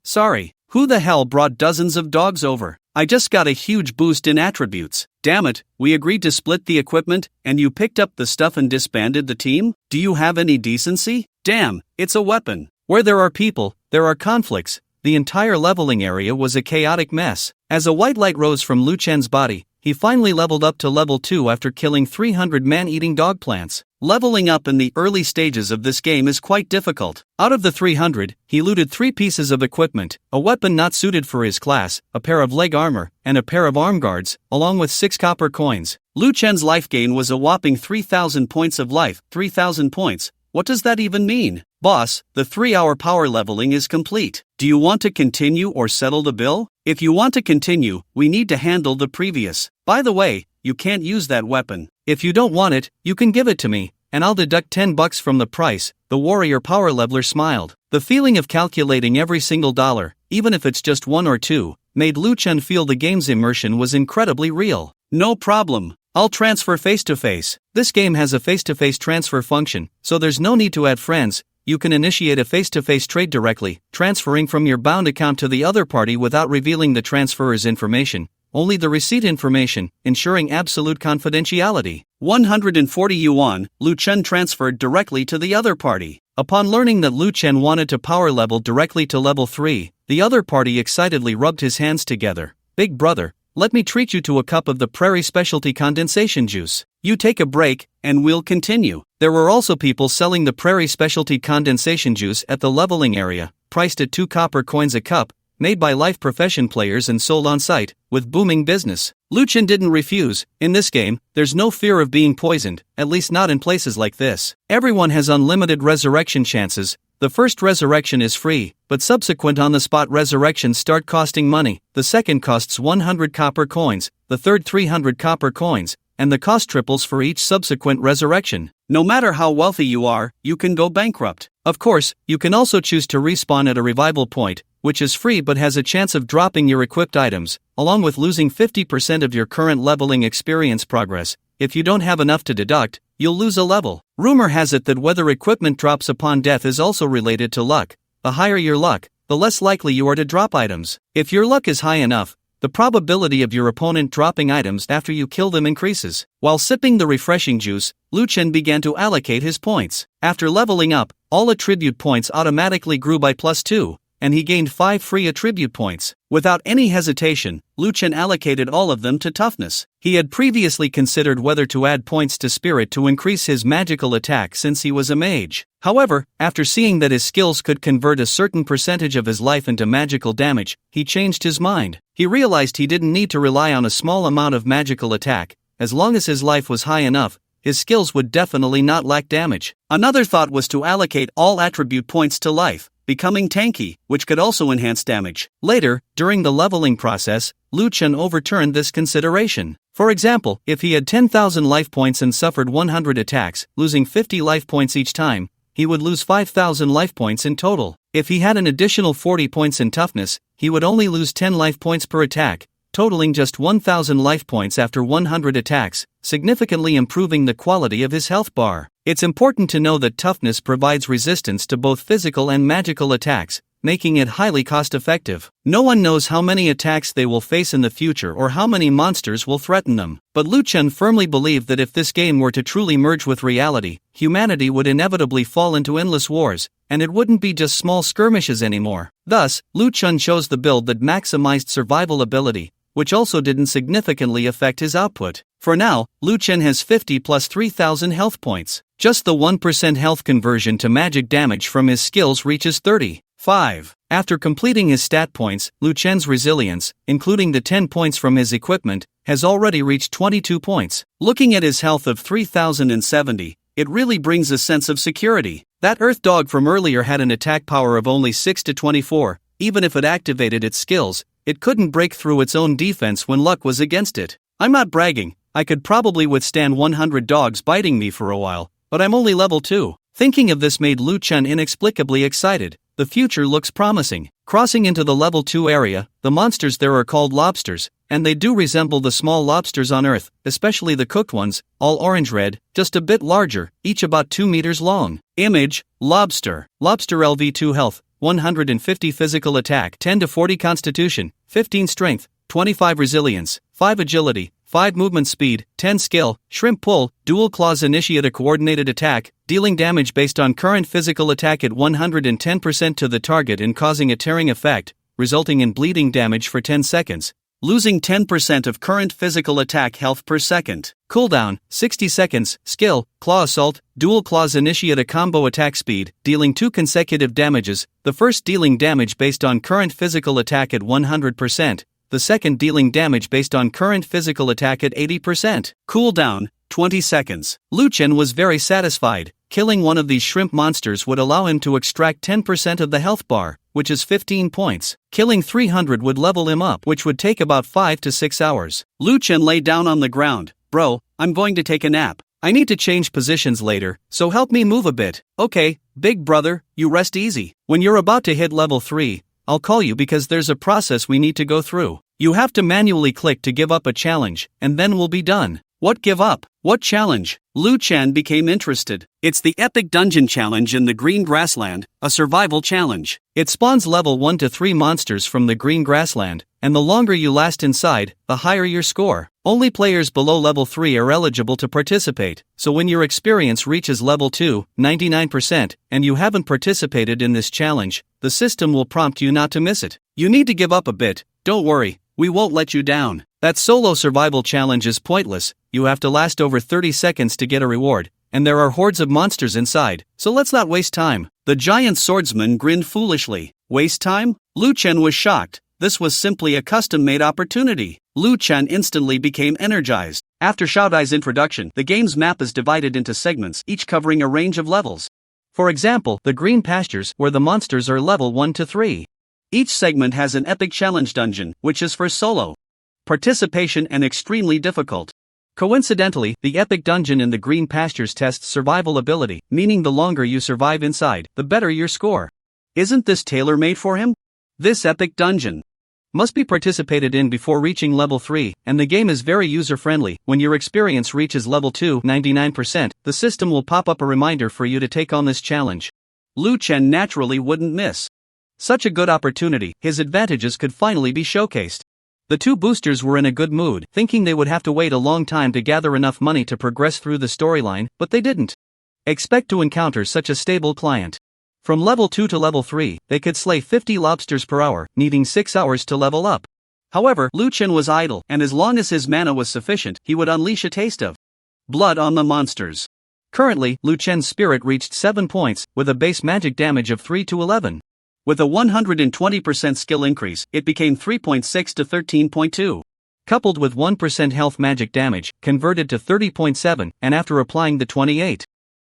sorry. Who the hell brought dozens of dogs over? I just got a huge boost in attributes. Damn it, we agreed to split the equipment, and you picked up the stuff and disbanded the team? Do you have any decency? Damn, it's a weapon. Where there are people, there are conflicts. The entire leveling area was a chaotic mess. As a white light rose from Lu Chen's body, he finally leveled up to level 2 after killing 300 man-eating dog plants. Leveling up in the early stages of this game is quite difficult. Out of the 300, he looted 3 pieces of equipment, a weapon not suited for his class, a pair of leg armor, and a pair of arm guards, along with 6 copper coins. Lu Chen's life gain was a whopping 3,000 points of life. 3,000 points. What does that even mean? Boss, the 3-hour power leveling is complete. Do you want to continue or settle the bill? If you want to continue, we need to handle the previous. By the way, you can't use that weapon. If you don't want it, you can give it to me, and I'll deduct 10 bucks from the price. The warrior power leveler smiled. The feeling of calculating every single dollar, even if it's just 1 or 2, made Lu Chen feel the game's immersion was incredibly real. No problem. I'll transfer face-to-face. This game has a face-to-face transfer function, so there's no need to add friends. You can initiate a face-to-face trade directly, transferring from your bound account to the other party without revealing the transferer's information, only the receipt information, ensuring absolute confidentiality. 140 yuan, Lu Chen transferred directly to the other party. Upon learning that Lu Chen wanted to power level directly to level 3, the other party excitedly rubbed his hands together. Big brother, let me treat you to a cup of the Prairie Specialty Condensation Juice. You take a break, and we'll continue. There were also people selling the Prairie Specialty Condensation Juice at the leveling area, priced at 2 copper coins a cup, made by life profession players and sold on site, with booming business. Lu Chen didn't refuse. In this game, there's no fear of being poisoned, at least not in places like this. Everyone has unlimited resurrection chances. The first resurrection is free, but subsequent on-the-spot resurrections start costing money. The second costs 100 copper coins, the third 300 copper coins, and the cost triples for each subsequent resurrection. No matter how wealthy you are, you can go bankrupt. Of course, you can also choose to respawn at a revival point, which is free but has a chance of dropping your equipped items, along with losing 50% of your current leveling experience progress. If you don't have enough to deduct, you'll lose a level. Rumor has it that whether equipment drops upon death is also related to luck. The higher your luck, the less likely you are to drop items. If your luck is high enough, the probability of your opponent dropping items after you kill them increases. While sipping the refreshing juice, Lu Chen began to allocate his points. After leveling up, all attribute points automatically grew by +2, and he gained 5 free attribute points. Without any hesitation, Lu Chen allocated all of them to toughness. He had previously considered whether to add points to spirit to increase his magical attack since he was a mage. However, after seeing that his skills could convert a certain percentage of his life into magical damage, he changed his mind. He realized he didn't need to rely on a small amount of magical attack. As long as his life was high enough, his skills would definitely not lack damage. Another thought was to allocate all attribute points to life, becoming tanky, which could also enhance damage. Later, during the leveling process, Lu Chen overturned this consideration. For example, if he had 10,000 life points and suffered 100 attacks, losing 50 life points each time, he would lose 5,000 life points in total. If he had an additional 40 points in toughness, he would only lose 10 life points per attack, totaling just 1,000 life points after 100 attacks, significantly improving the quality of his health bar. It's important to know that toughness provides resistance to both physical and magical attacks, making it highly cost-effective. No one knows how many attacks they will face in the future or how many monsters will threaten them, but Lu Chen firmly believed that if this game were to truly merge with reality, humanity would inevitably fall into endless wars, and it wouldn't be just small skirmishes anymore. Thus, Lu Chen chose the build that maximized survival ability, which also didn't significantly affect his output. For now, Lu Chen has 50 plus 3,000 health points. Just the 1% health conversion to magic damage from his skills reaches 35. After completing his stat points, Lu Chen's resilience, including the 10 points from his equipment, has already reached 22 points. Looking at his health of 3,070, it really brings a sense of security. That Earth Dog from earlier had an attack power of only 6 to 24, even if it activated its skills, it couldn't break through its own defense when luck was against it. I'm not bragging, I could probably withstand 100 dogs biting me for a while, but I'm only level 2. Thinking of this made Lu Chen inexplicably excited. The future looks promising. Crossing into the level 2 area, the monsters there are called lobsters, and they do resemble the small lobsters on Earth, especially the cooked ones, all orange-red, just a bit larger, each about 2 meters long. Image, Lobster. Lobster LV2 health, 150 physical attack, 10 to 40 constitution, 15 strength, 25 resilience, 5 agility, 5 movement speed, 10 skill, shrimp pull, dual claws initiate a coordinated attack, dealing damage based on current physical attack at 110% to the target and causing a tearing effect, resulting in bleeding damage for 10 seconds. Losing 10% of current physical attack health per second. Cooldown, 60 seconds. Skill, Claw Assault, dual claws initiate a combo attack speed, dealing 2 consecutive damages, the first dealing damage based on current physical attack at 100%, the second dealing damage based on current physical attack at 80%. Cooldown, 20 seconds. Lu Chen was very satisfied. Killing one of these shrimp monsters would allow him to extract 10% of the health bar, which is 15 points. Killing 300 would level him up, which would take about 5 to 6 hours. Lu Chen lay down on the ground. Bro, I'm going to take a nap. I need to change positions later, so help me move a bit. Okay, big brother, you rest easy. When you're about to hit level 3, I'll call you because there's a process we need to go through. You have to manually click to give up a challenge, and then we'll be done. What give up? What challenge? Lu Chen became interested. It's the Epic Dungeon Challenge in the Green Grassland, a survival challenge. It spawns level 1 to 3 monsters from the Green Grassland, and the longer you last inside, the higher your score. Only players below level 3 are eligible to participate, so when your experience reaches level 2, 99%, and you haven't participated in this challenge, the system will prompt you not to miss it. You need to give up a bit, don't worry, we won't let you down. That solo survival challenge is pointless, you have to last over 30 seconds to get a reward, and there are hordes of monsters inside, so let's not waste time. The giant swordsman grinned foolishly. Waste time? Lu Chen was shocked. This was simply a custom-made opportunity. Lu Chen instantly became energized. After Xiaodai's introduction, the game's map is divided into segments, each covering a range of levels. For example, the green pastures, where the monsters are level 1 to 3. Each segment has an epic challenge dungeon, which is for solo participation and extremely difficult. Coincidentally, the epic dungeon in the green pastures tests survival ability, meaning the longer you survive inside, the better your score. Isn't this tailor-made for him? This epic dungeon must be participated in before reaching level 3, and the game is very user-friendly. When your experience reaches level 2, 99%, the system will pop up a reminder for you to take on this challenge. Lu Chen naturally wouldn't miss such a good opportunity. His advantages could finally be showcased. The two boosters were in a good mood, thinking they would have to wait a long time to gather enough money to progress through the storyline, but they didn't expect to encounter such a stable client. From level 2 to level 3, they could slay 50 lobsters per hour, needing 6 hours to level up. However, Lu Chen was idle, and as long as his mana was sufficient, he would unleash a taste of blood on the monsters. Currently, Lu Chen's spirit reached 7 points, with a base magic damage of 3 to 11. With a 120% skill increase, it became 3.6 to 13.2. Coupled with 1% health magic damage, converted to 30.7, and after applying the 28.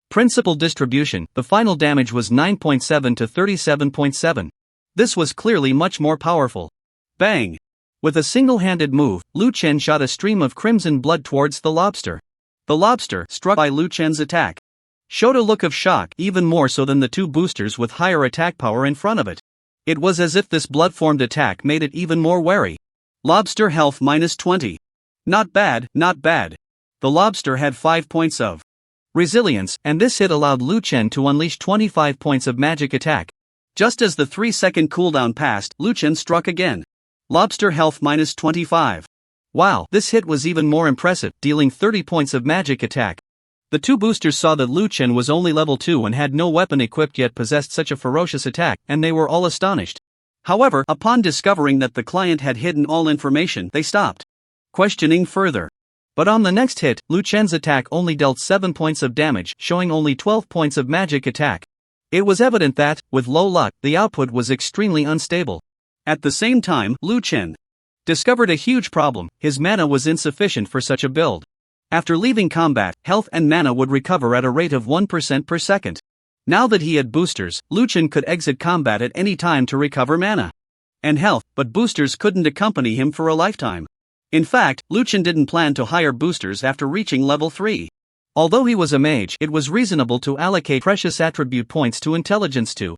Principal distribution, the final damage was 9.7 to 37.7. This was clearly much more powerful. Bang! With a single-handed move, Lu Chen shot a stream of crimson blood towards the lobster. The lobster, struck by Lu Chen's attack, showed a look of shock, even more so than the two boosters with higher attack power in front of it. It was as if this blood-formed attack made it even more wary. Lobster health minus 20. Not bad, not bad. The lobster had 5 points of resilience, and this hit allowed Lu Chen to unleash 25 points of magic attack. Just as the 3-second cooldown passed, Lu Chen struck again. Lobster health minus 25. Wow, this hit was even more impressive, dealing 30 points of magic attack. The two boosters saw that Lu Chen was only level 2 and had no weapon equipped yet possessed such a ferocious attack, and they were all astonished. However, upon discovering that the client had hidden all information, they stopped questioning further. But on the next hit, Lu Chen's attack only dealt 7 points of damage, showing only 12 points of magic attack. It was evident that, with low luck, the output was extremely unstable. At the same time, Lu Chen discovered a huge problem: his mana was insufficient for such a build. After leaving combat, health and mana would recover at a rate of 1% per second. Now that he had boosters, Lu Chen could exit combat at any time to recover mana and health, but boosters couldn't accompany him for a lifetime. In fact, Lu Chen didn't plan to hire boosters after reaching level 3. Although he was a mage, it was reasonable to allocate precious attribute points to intelligence to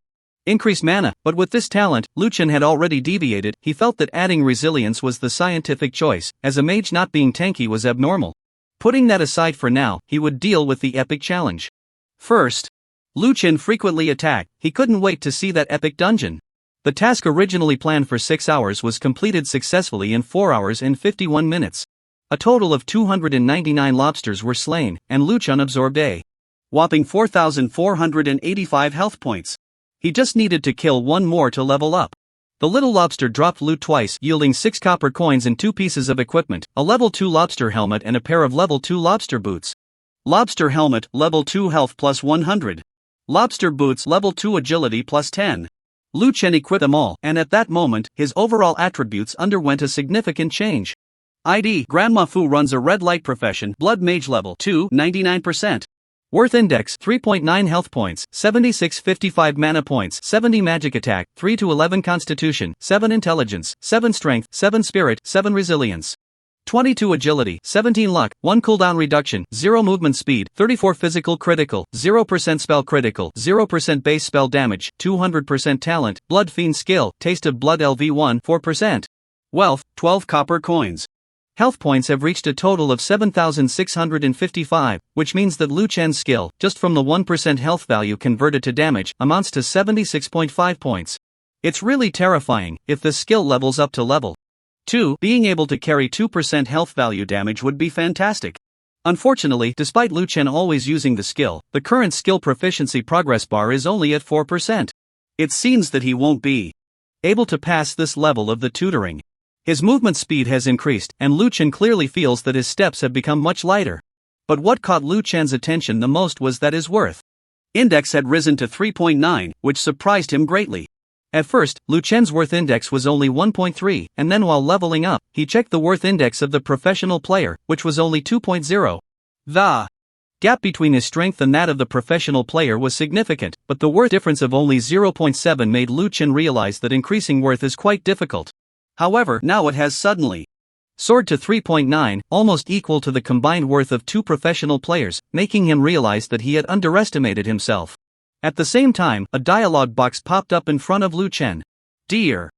increase mana, but with this talent, Lu Chen had already deviated. He felt that adding resilience was the scientific choice, as a mage not being tanky was abnormal. Putting that aside for now, he would deal with the epic challenge. First, Lu Chen frequently attacked. He couldn't wait to see that epic dungeon. The task originally planned for 6 hours was completed successfully in 4 hours and 51 minutes. A total of 299 lobsters were slain, and Lu Chen absorbed a whopping 4,485 health points. He just needed to kill one more to level up. The little lobster dropped loot twice, yielding 6 copper coins and 2 pieces of equipment, a level 2 lobster helmet and a pair of level 2 lobster boots. Lobster helmet, level 2 health plus 100. Lobster boots, level 2 agility plus 10. Lu Chen equipped them all, and at that moment, his overall attributes underwent a significant change. ID: Grandma Fu runs a red light profession, blood mage level 2, 99%. Worth index 3.9 health points, 76-55 mana points, 70 magic attack, 3 to 11 constitution, 7 intelligence, 7 strength, 7 spirit, 7 resilience. 22 agility, 17 luck, 1 cooldown reduction, 0 movement speed, 34 physical critical, 0% spell critical, 0% base spell damage, 200% talent, blood fiend skill, taste of blood LV1, 4%. Wealth, 12 copper coins. Health points have reached a total of 7,655, which means that Lu Chen's skill, just from the 1% health value converted to damage, amounts to 76.5 points. It's really terrifying. If the skill levels up to level 2, being able to carry 2% health value damage would be fantastic. Unfortunately, despite Lu Chen always using the skill, the current skill proficiency progress bar is only at 4%. It seems that he won't be able to pass this level of the tutoring. His movement speed has increased, and Lu Chen clearly feels that his steps have become much lighter. But what caught Lu Chen's attention the most was that his worth index had risen to 3.9, which surprised him greatly. At first, Lu Chen's worth index was only 1.3, and then while leveling up, he checked the worth index of the professional player, which was only 2.0. The gap between his strength and that of the professional player was significant, but the worth difference of only 0.7 made Lu Chen realize that increasing worth is quite difficult. However, now it has suddenly soared to 3.9, almost equal to the combined worth of 2 professional players, making him realize that he had underestimated himself. At the same time, a dialogue box popped up in front of Lu Chen. Dear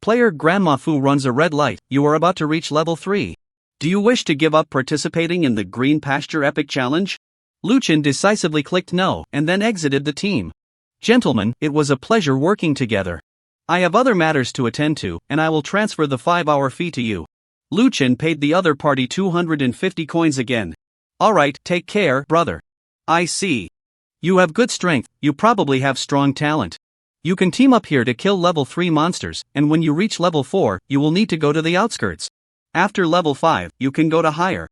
player, Grandma Fu runs a red light. You are about to reach level 3. Do you wish to give up participating in the Green Pasture Epic Challenge? Lu Chen decisively clicked no, and then exited the team. Gentlemen, it was a pleasure working together. I have other matters to attend to, and I will transfer the 5-hour fee to you. Lu Chen paid the other party 250 coins again. Alright, take care, brother. I see. You have good strength, you probably have strong talent. You can team up here to kill level 3 monsters, and when you reach level 4, you will need to go to the outskirts. After level 5, you can go to higher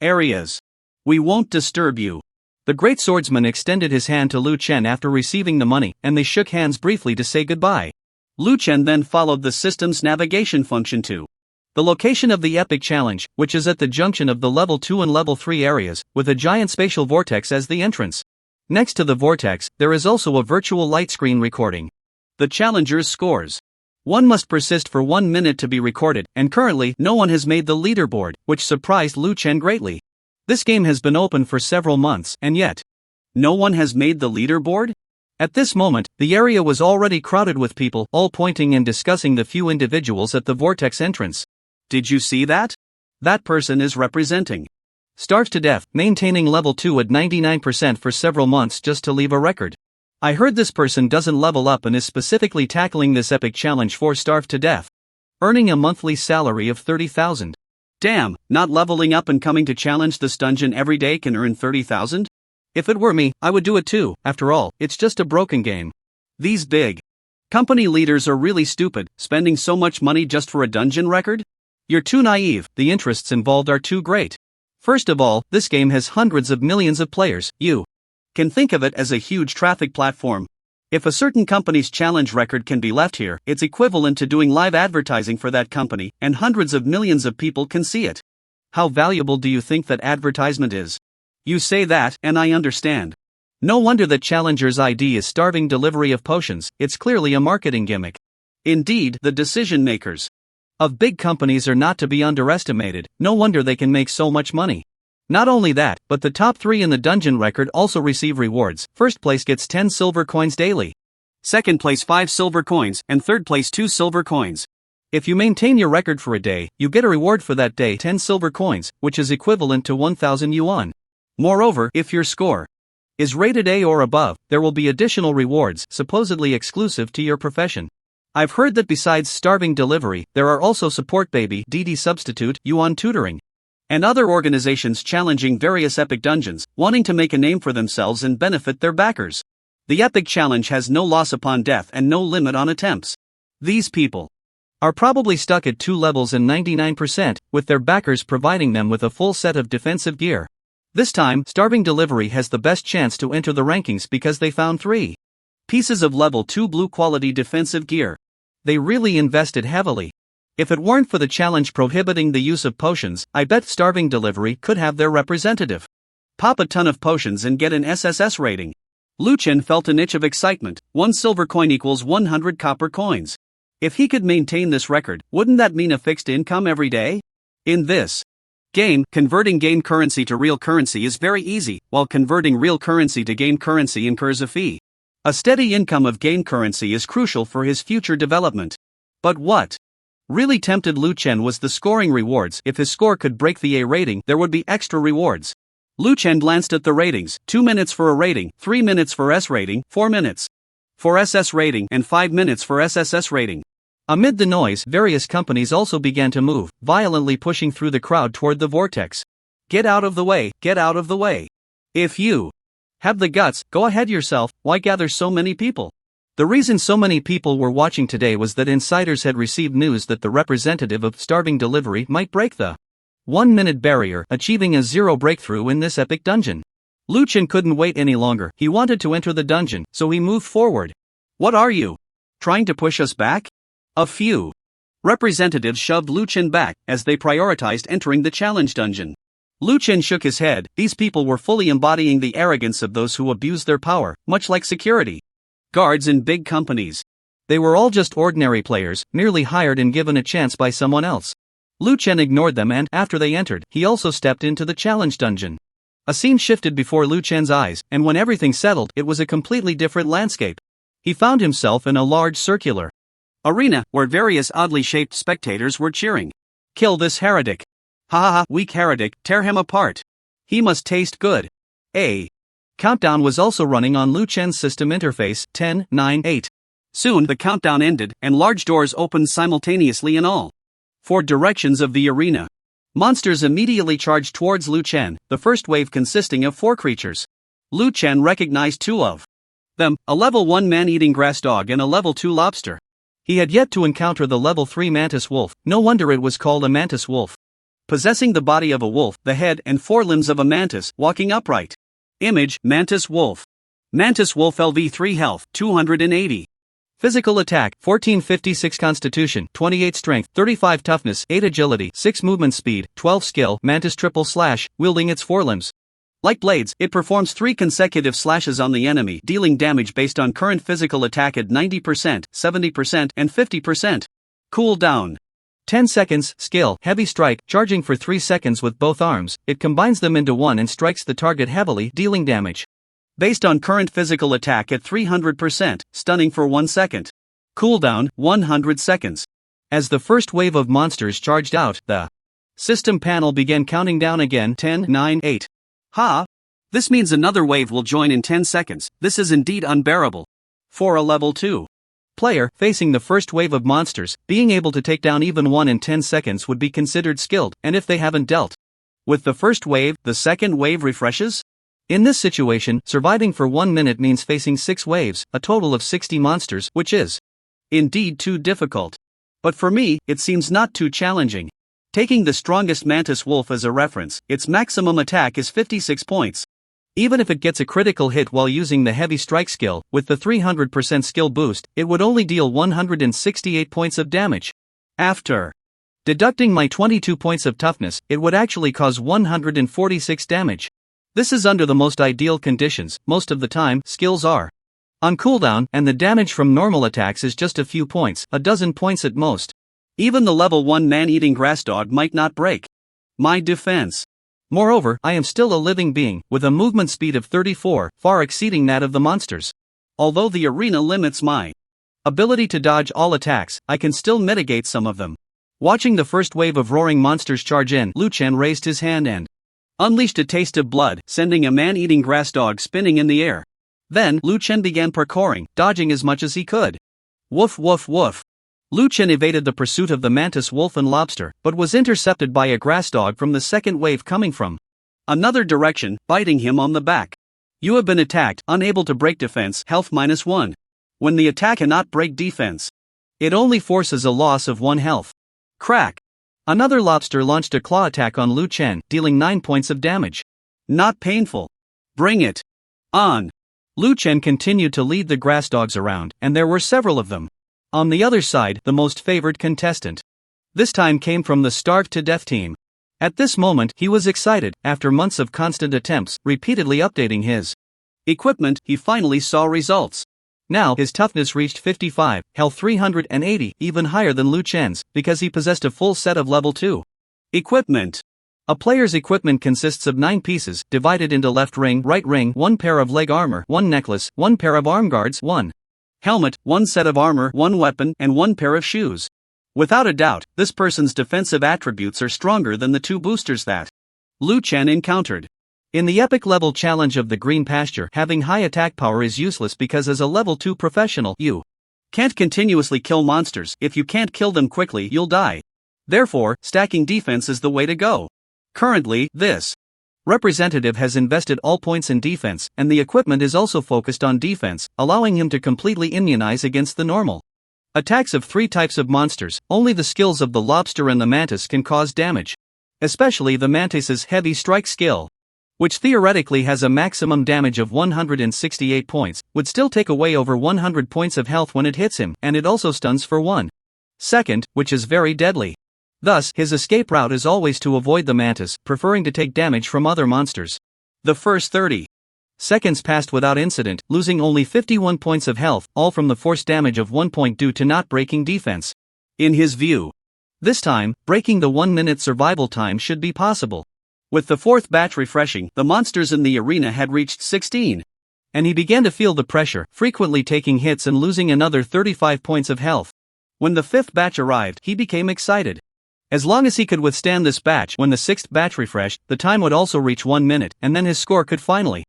areas. We won't disturb you. The great swordsman extended his hand to Lu Chen after receiving the money, and they shook hands briefly to say goodbye. Lu Chen then followed the system's navigation function to the location of the epic challenge, which is at the junction of the level 2 and level 3 areas, with a giant spatial vortex as the entrance. Next to the vortex, there is also a virtual light screen recording the challenger's scores. One must persist for 1 minute to be recorded, and currently no one has made the leaderboard, which surprised Lu Chen greatly. This game has been open for several months, and yet no one has made the leaderboard? At this moment, the area was already crowded with people, all pointing and discussing the few individuals at the vortex entrance. Did you see that? That person is representing Starved to Death, maintaining level 2 at 99% for several months just to leave a record. I heard this person doesn't level up and is specifically tackling this epic challenge for Starved to Death, earning a monthly salary of 30,000. Damn, not leveling up and coming to challenge this dungeon every day can earn 30,000? If it were me, I would do it too. After all, it's just a broken game. These big company leaders are really stupid, spending so much money just for a dungeon record? You're too naive, the interests involved are too great. First of all, this game has hundreds of millions of players. You can think of it as a huge traffic platform. If a certain company's challenge record can be left here, it's equivalent to doing live advertising for that company, and hundreds of millions of people can see it. How valuable do you think that advertisement is? You say that, and I understand. No wonder that Challenger's ID is starving delivery of potions, it's clearly a marketing gimmick. Indeed, the decision makers of big companies are not to be underestimated, no wonder they can make so much money. Not only that, but the top 3 in the dungeon record also receive rewards. First place gets 10 silver coins daily. Second place 5 silver coins, and third place 2 silver coins. If you maintain your record for a day, you get a reward for that day 10 silver coins, which is equivalent to 1,000 yuan. Moreover, if your score is rated A or above, there will be additional rewards, supposedly exclusive to your profession. I've heard that besides starving delivery, there are also support baby, DD substitute, yuan tutoring, and other organizations challenging various epic dungeons, wanting to make a name for themselves and benefit their backers. The epic challenge has no loss upon death and no limit on attempts. These people are probably stuck at 2 levels and 99%, with their backers providing them with a full set of defensive gear. This time, Starving Delivery has the best chance to enter the rankings because they found 3 pieces of level 2 blue quality defensive gear. They really invested heavily. If it weren't for the challenge prohibiting the use of potions, I bet Starving Delivery could have their representative pop a ton of potions and get an SSS rating. Lu Chen felt an itch of excitement. 1 silver coin equals 100 copper coins. If he could maintain this record, wouldn't that mean a fixed income every day? In this game, converting game currency to real currency is very easy, while converting real currency to game currency incurs a fee. A steady income of game currency is crucial for his future development. But what really tempted Lu Chen was the scoring rewards. If his score could break the A rating, there would be extra rewards. Lu Chen glanced at the ratings: 2 minutes for a rating, 3 minutes for S rating, 4 minutes for SS rating, and 5 minutes for SSS rating. Amid the noise, various companies also began to move, violently pushing through the crowd toward the vortex. Get out of the way, get out of the way. If you have the guts, go ahead yourself. Why gather so many people? The reason so many people were watching today was that insiders had received news that the representative of Starving Delivery might break the 1-minute barrier, achieving a 0 breakthrough in this epic dungeon. Lu Chen couldn't wait any longer. He wanted to enter the dungeon, so he moved forward. What are you trying to push us back? A few representatives shoved Lu Chen back as they prioritized entering the challenge dungeon. Lu Chen shook his head. These people were fully embodying the arrogance of those who abuse their power, much like security guards in big companies. They were all just ordinary players, merely hired and given a chance by someone else. Lu Chen ignored them and, after they entered, he also stepped into the challenge dungeon. A scene shifted before Lu Chen's eyes, and when everything settled, it was a completely different landscape. He found himself in a large circular arena, where various oddly shaped spectators were cheering. Kill this heretic. Ha ha ha, weak heretic, tear him apart. He must taste good. A countdown was also running on Lu Chen's system interface: 10, 9, 8. Soon the countdown ended, and large doors opened simultaneously in all 4 directions of the arena. Monsters immediately charged towards Lu Chen, the first wave consisting of 4 creatures. Lu Chen recognized 2 of them, a level 1 man-eating grass dog and a level 2 lobster. He had yet to encounter the level 3 mantis wolf, no wonder it was called a mantis wolf. Possessing the body of a wolf, the head and 4 limbs of a mantis, walking upright. Image, Mantis Wolf. Mantis Wolf LV 3 health, 280. Physical attack, 1456 constitution, 28 strength, 35 toughness, 8 agility, 6 movement speed, 12 skill, Mantis triple slash, wielding its forelimbs. Like blades, it performs 3 consecutive slashes on the enemy, dealing damage based on current physical attack at 90%, 70%, and 50%. Cooldown. 10 seconds, skill, heavy strike, charging for 3 seconds with both arms, it combines them into one and strikes the target heavily, dealing damage. Based on current physical attack at 300%, stunning for 1 second. Cooldown, 100 seconds. As the first wave of monsters charged out, the system panel began counting down again 10, 9, 8. Ha! This means another wave will join in 10 seconds, this is indeed unbearable. For a level 2 player, facing the first wave of monsters, being able to take down even one in 10 seconds would be considered skilled, and if they haven't dealt with the first wave, the second wave refreshes? In this situation, surviving for 1 minute means facing 6 waves, a total of 60 monsters, which is indeed too difficult. But for me, it seems not too challenging. Taking the strongest Mantis Wolf as a reference, its maximum attack is 56 points. Even if it gets a critical hit while using the heavy strike skill, with the 300% skill boost, it would only deal 168 points of damage. After deducting my 22 points of toughness, it would actually cause 146 damage. This is under the most ideal conditions, most of the time, skills are on cooldown, and the damage from normal attacks is just a few points, a dozen points at most. Even the level 1 man-eating grass dog might not break my defense. Moreover, I am still a living being, with a movement speed of 34, far exceeding that of the monsters. Although the arena limits my ability to dodge all attacks, I can still mitigate some of them. Watching the first wave of roaring monsters charge in, Liu Chen raised his hand and unleashed a taste of blood, sending a man-eating grass dog spinning in the air. Then, Liu Chen began parkouring, dodging as much as he could. Woof woof woof. Liu Chen evaded the pursuit of the mantis wolf and lobster, but was intercepted by a grass dog from the second wave coming from another direction, biting him on the back. You have been attacked, unable to break defense, health -1. When the attack cannot break defense, it only forces a loss of 1 health. Crack. Another lobster launched a claw attack on Liu Chen, dealing 9 points of damage. Not painful. Bring it on. Liu Chen continued to lead the grass dogs around, and there were several of them. On the other side, the most favored contestant this time came from the Starved to Death team. At this moment, he was excited. After months of constant attempts, repeatedly updating his equipment, he finally saw results. Now, his toughness reached 55, health 380, even higher than Liu Chen's, because he possessed a full set of level 2 equipment. A player's equipment consists of 9 pieces, divided into left ring, right ring, 1 pair of leg armor, 1 necklace, 1 pair of arm guards, 1 helmet, 1 set of armor, 1 weapon, and 1 pair of shoes. Without a doubt, this person's defensive attributes are stronger than the 2 boosters that Liu Chen encountered. In the epic level challenge of the Green Pasture, having high attack power is useless because as a level 2 professional, you can't continuously kill monsters. If you can't kill them quickly, you'll die. Therefore, stacking defense is the way to go. Currently, this representative has invested all points in defense, and the equipment is also focused on defense, allowing him to completely immunize against the normal attacks of 3 types of monsters. Only the skills of the lobster and the mantis can cause damage. Especially the mantis's heavy strike skill, which theoretically has a maximum damage of 168 points, would still take away over 100 points of health when it hits him, and it also stuns for 1 second, which is very deadly. Thus, his escape route is always to avoid the mantis, preferring to take damage from other monsters. The first 30 seconds passed without incident, losing only 51 points of health, all from the force damage of 1 point due to not breaking defense. In his view, this time, breaking the 1-minute survival time should be possible. With the 4th batch refreshing, the monsters in the arena had reached 16. And he began to feel the pressure, frequently taking hits and losing another 35 points of health. When the 5th batch arrived, he became excited. As long as he could withstand this batch, when the 6th batch refreshed, the time would also reach 1 minute, and then his score could finally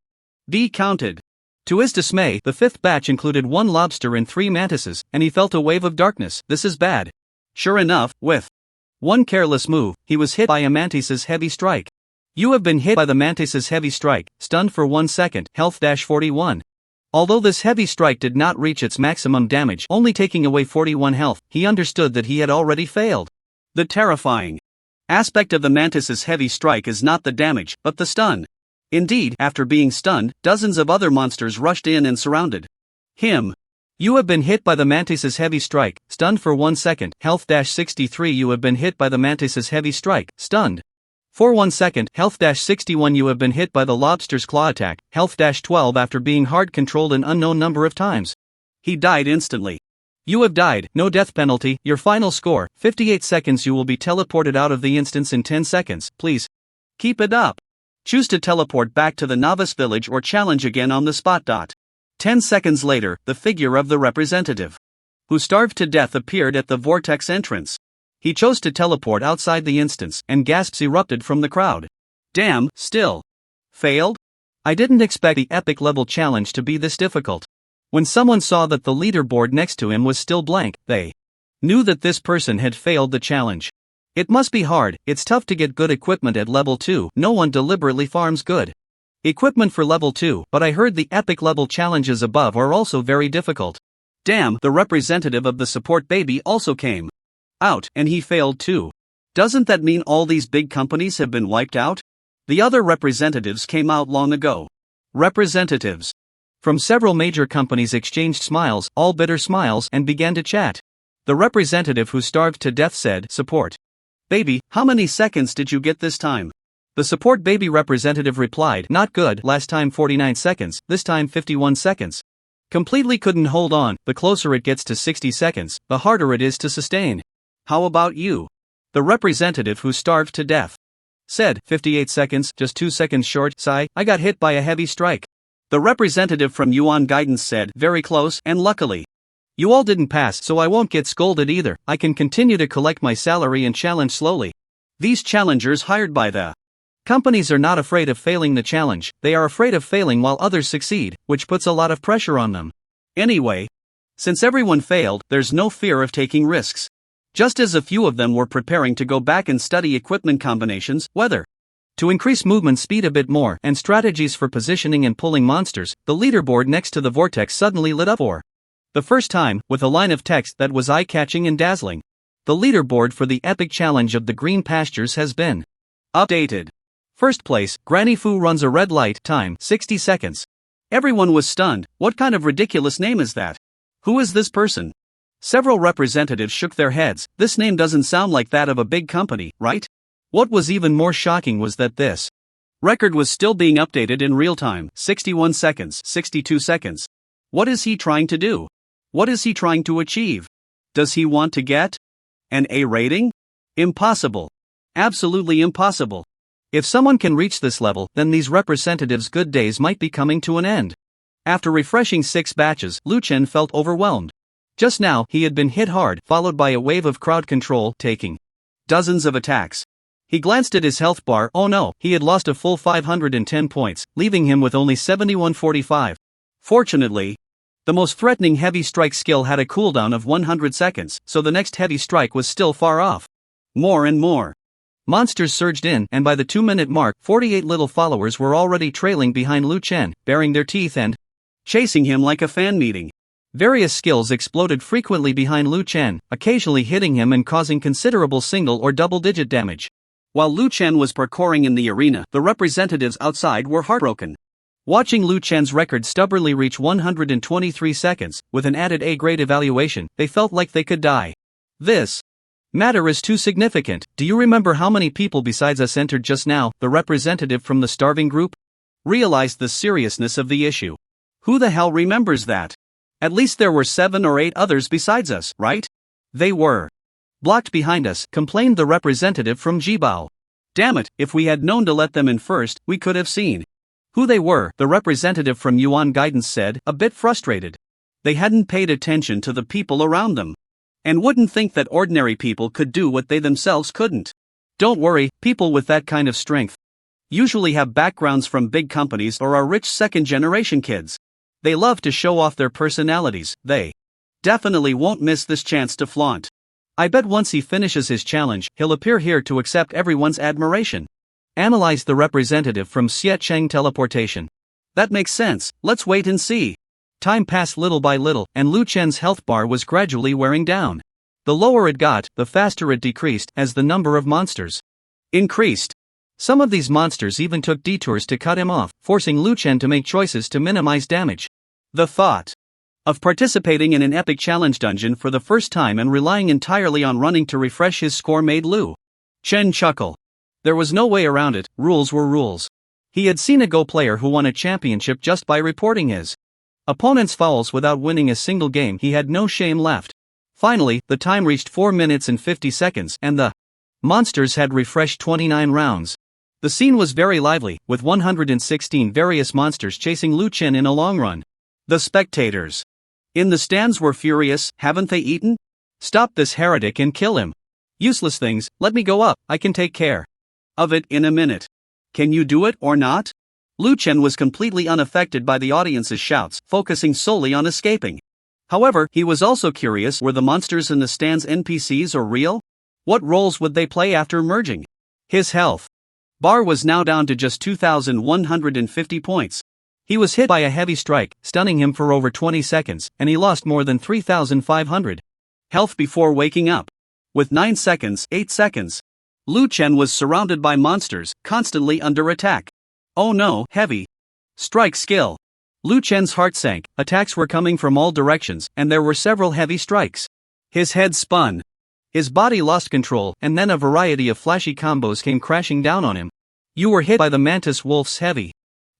be counted. To his dismay, the 5th batch included 1 lobster and 3 mantises, and he felt a wave of darkness. This is bad. Sure enough, with one careless move, he was hit by a mantis's heavy strike. You have been hit by the mantis's heavy strike, stunned for 1 second, health -41. Although this heavy strike did not reach its maximum damage, only taking away 41 health, he understood that he had already failed. The terrifying aspect of the mantis's heavy strike is not the damage, but the stun. Indeed, after being stunned, dozens of other monsters rushed in and surrounded him. You have been hit by the mantis's heavy strike, stunned for 1 second, health-63. You have been hit by the mantis's heavy strike, stunned for 1 second, health-61. You have been hit by the lobster's claw attack, health-12. After being hard controlled an unknown number of times, he died instantly. You have died, no death penalty. Your final score, 58 seconds. You will be teleported out of the instance in 10 seconds, please keep it up. Choose to teleport back to the Novice village or challenge again on the spot. 10 seconds later, the figure of the representative who starved to death appeared at the vortex entrance. He chose to teleport outside the instance, and gasps erupted from the crowd. Damn, still failed? I didn't expect the epic level challenge to be this difficult. When someone saw that the leaderboard next to him was still blank, they knew that this person had failed the challenge. It must be hard. It's tough to get good equipment at level 2. No one deliberately farms good equipment for level 2, but I heard the epic level challenges above are also very difficult. Damn, the representative of the support baby also came out, and he failed too. Doesn't that mean all these big companies have been wiped out? The other representatives came out long ago. Representatives from several major companies exchanged smiles, all bitter smiles, and began to chat. The representative who starved to death said, "Support baby, how many seconds did you get this time?" The support baby representative replied, "Not good, last time 49 seconds, this time 51 seconds. Completely couldn't hold on. The closer it gets to 60 seconds, the harder it is to sustain. How about you?" The representative who starved to death said, 58 seconds, just 2 seconds short. Sigh, I got hit by a heavy strike. The representative from Yuan Guidance said, "Very close, and luckily you all didn't pass, so I won't get scolded either. I can continue to collect my salary and challenge slowly." These challengers hired by the companies are not afraid of failing the challenge, they are afraid of failing while others succeed, which puts a lot of pressure on them. Anyway, since everyone failed, there's no fear of taking risks. Just as a few of them were preparing to go back and study equipment combinations, whether to increase movement speed a bit more, and strategies for positioning and pulling monsters, the leaderboard next to the vortex suddenly lit up for the first time, with a line of text that was eye-catching and dazzling. The leaderboard for the epic challenge of the green pastures has been updated. First place, Granny Fu runs a red light, time 60 seconds. Everyone was stunned. What kind of ridiculous name is that? Who is this person? Several representatives shook their heads. This name doesn't sound like that of a big company, right? What was even more shocking was that this record was still being updated in real time, 61 seconds, 62 seconds. What is he trying to do? What is he trying to achieve? Does he want to get an A rating? Impossible. Absolutely impossible. If someone can reach this level, then these representatives' good days might be coming to an end. After refreshing 6 batches, Lu Chen felt overwhelmed. Just now, he had been hit hard, followed by a wave of crowd control, taking dozens of attacks. He glanced at his health bar. Oh no, he had lost a full 510 points, leaving him with only 7145. Fortunately, the most threatening heavy strike skill had a cooldown of 100 seconds, so the next heavy strike was still far off. More and more monsters surged in, and by the 2-minute mark, 48 little followers were already trailing behind Lu Chen, baring their teeth and chasing him like a fan meeting. Various skills exploded frequently behind Lu Chen, occasionally hitting him and causing considerable single or double-digit damage. While Lu Chen was parkouring in the arena, the representatives outside were heartbroken. Watching Lu Chen's record stubbornly reach 123 seconds, with an added A-grade evaluation, they felt like they could die. This matter is too significant. Do you remember how many people besides us entered just now? The representative from the starving group realized the seriousness of the issue. Who the hell remembers that? At least there were 7 or 8 others besides us, right? They were blocked behind us, complained the representative from Jibao. Damn it, if we had known to let them in first, we could have seen who they were, the representative from Yuan Guidance said, a bit frustrated. They hadn't paid attention to the people around them, and wouldn't think that ordinary people could do what they themselves couldn't. Don't worry, people with that kind of strength usually have backgrounds from big companies or are rich second-generation kids. They love to show off their personalities. They definitely won't miss this chance to flaunt. I bet once he finishes his challenge, he'll appear here to accept everyone's admiration. Analyzed the representative from Xiecheng Teleportation. That makes sense, let's wait and see. Time passed little by little, and Lu Chen's health bar was gradually wearing down. The lower it got, the faster it decreased, as the number of monsters increased. Some of these monsters even took detours to cut him off, forcing Lu Chen to make choices to minimize damage. The thought of participating in an epic challenge dungeon for the first time and relying entirely on running to refresh his score made Lu Chen chuckle. There was no way around it, rules were rules. He had seen a Go player who won a championship just by reporting his opponent's fouls without winning a single game. He had no shame left. Finally, the time reached 4 minutes and 50 seconds, and the monsters had refreshed 29 rounds. The scene was very lively, with 116 various monsters chasing Lu Chen in a long run. The spectators in the stands were furious. Haven't they eaten? Stop this heretic and kill him. Useless things, let me go up, I can take care of it in a minute. Can you do it or not? Lu Chen was completely unaffected by the audience's shouts, focusing solely on escaping. However, he was also curious, were the monsters in the stands NPCs or real? What roles would they play after merging? His health bar was now down to just 2,150 points. He was hit by a heavy strike, stunning him for over 20 seconds, and he lost more than 3,500 health before waking up. With 8 seconds, Lu Chen was surrounded by monsters, constantly under attack. Oh no, heavy strike skill. Lu Chen's heart sank, attacks were coming from all directions, and there were several heavy strikes. His head spun. His body lost control, and then a variety of flashy combos came crashing down on him. You were hit by the Mantis Wolf's heavy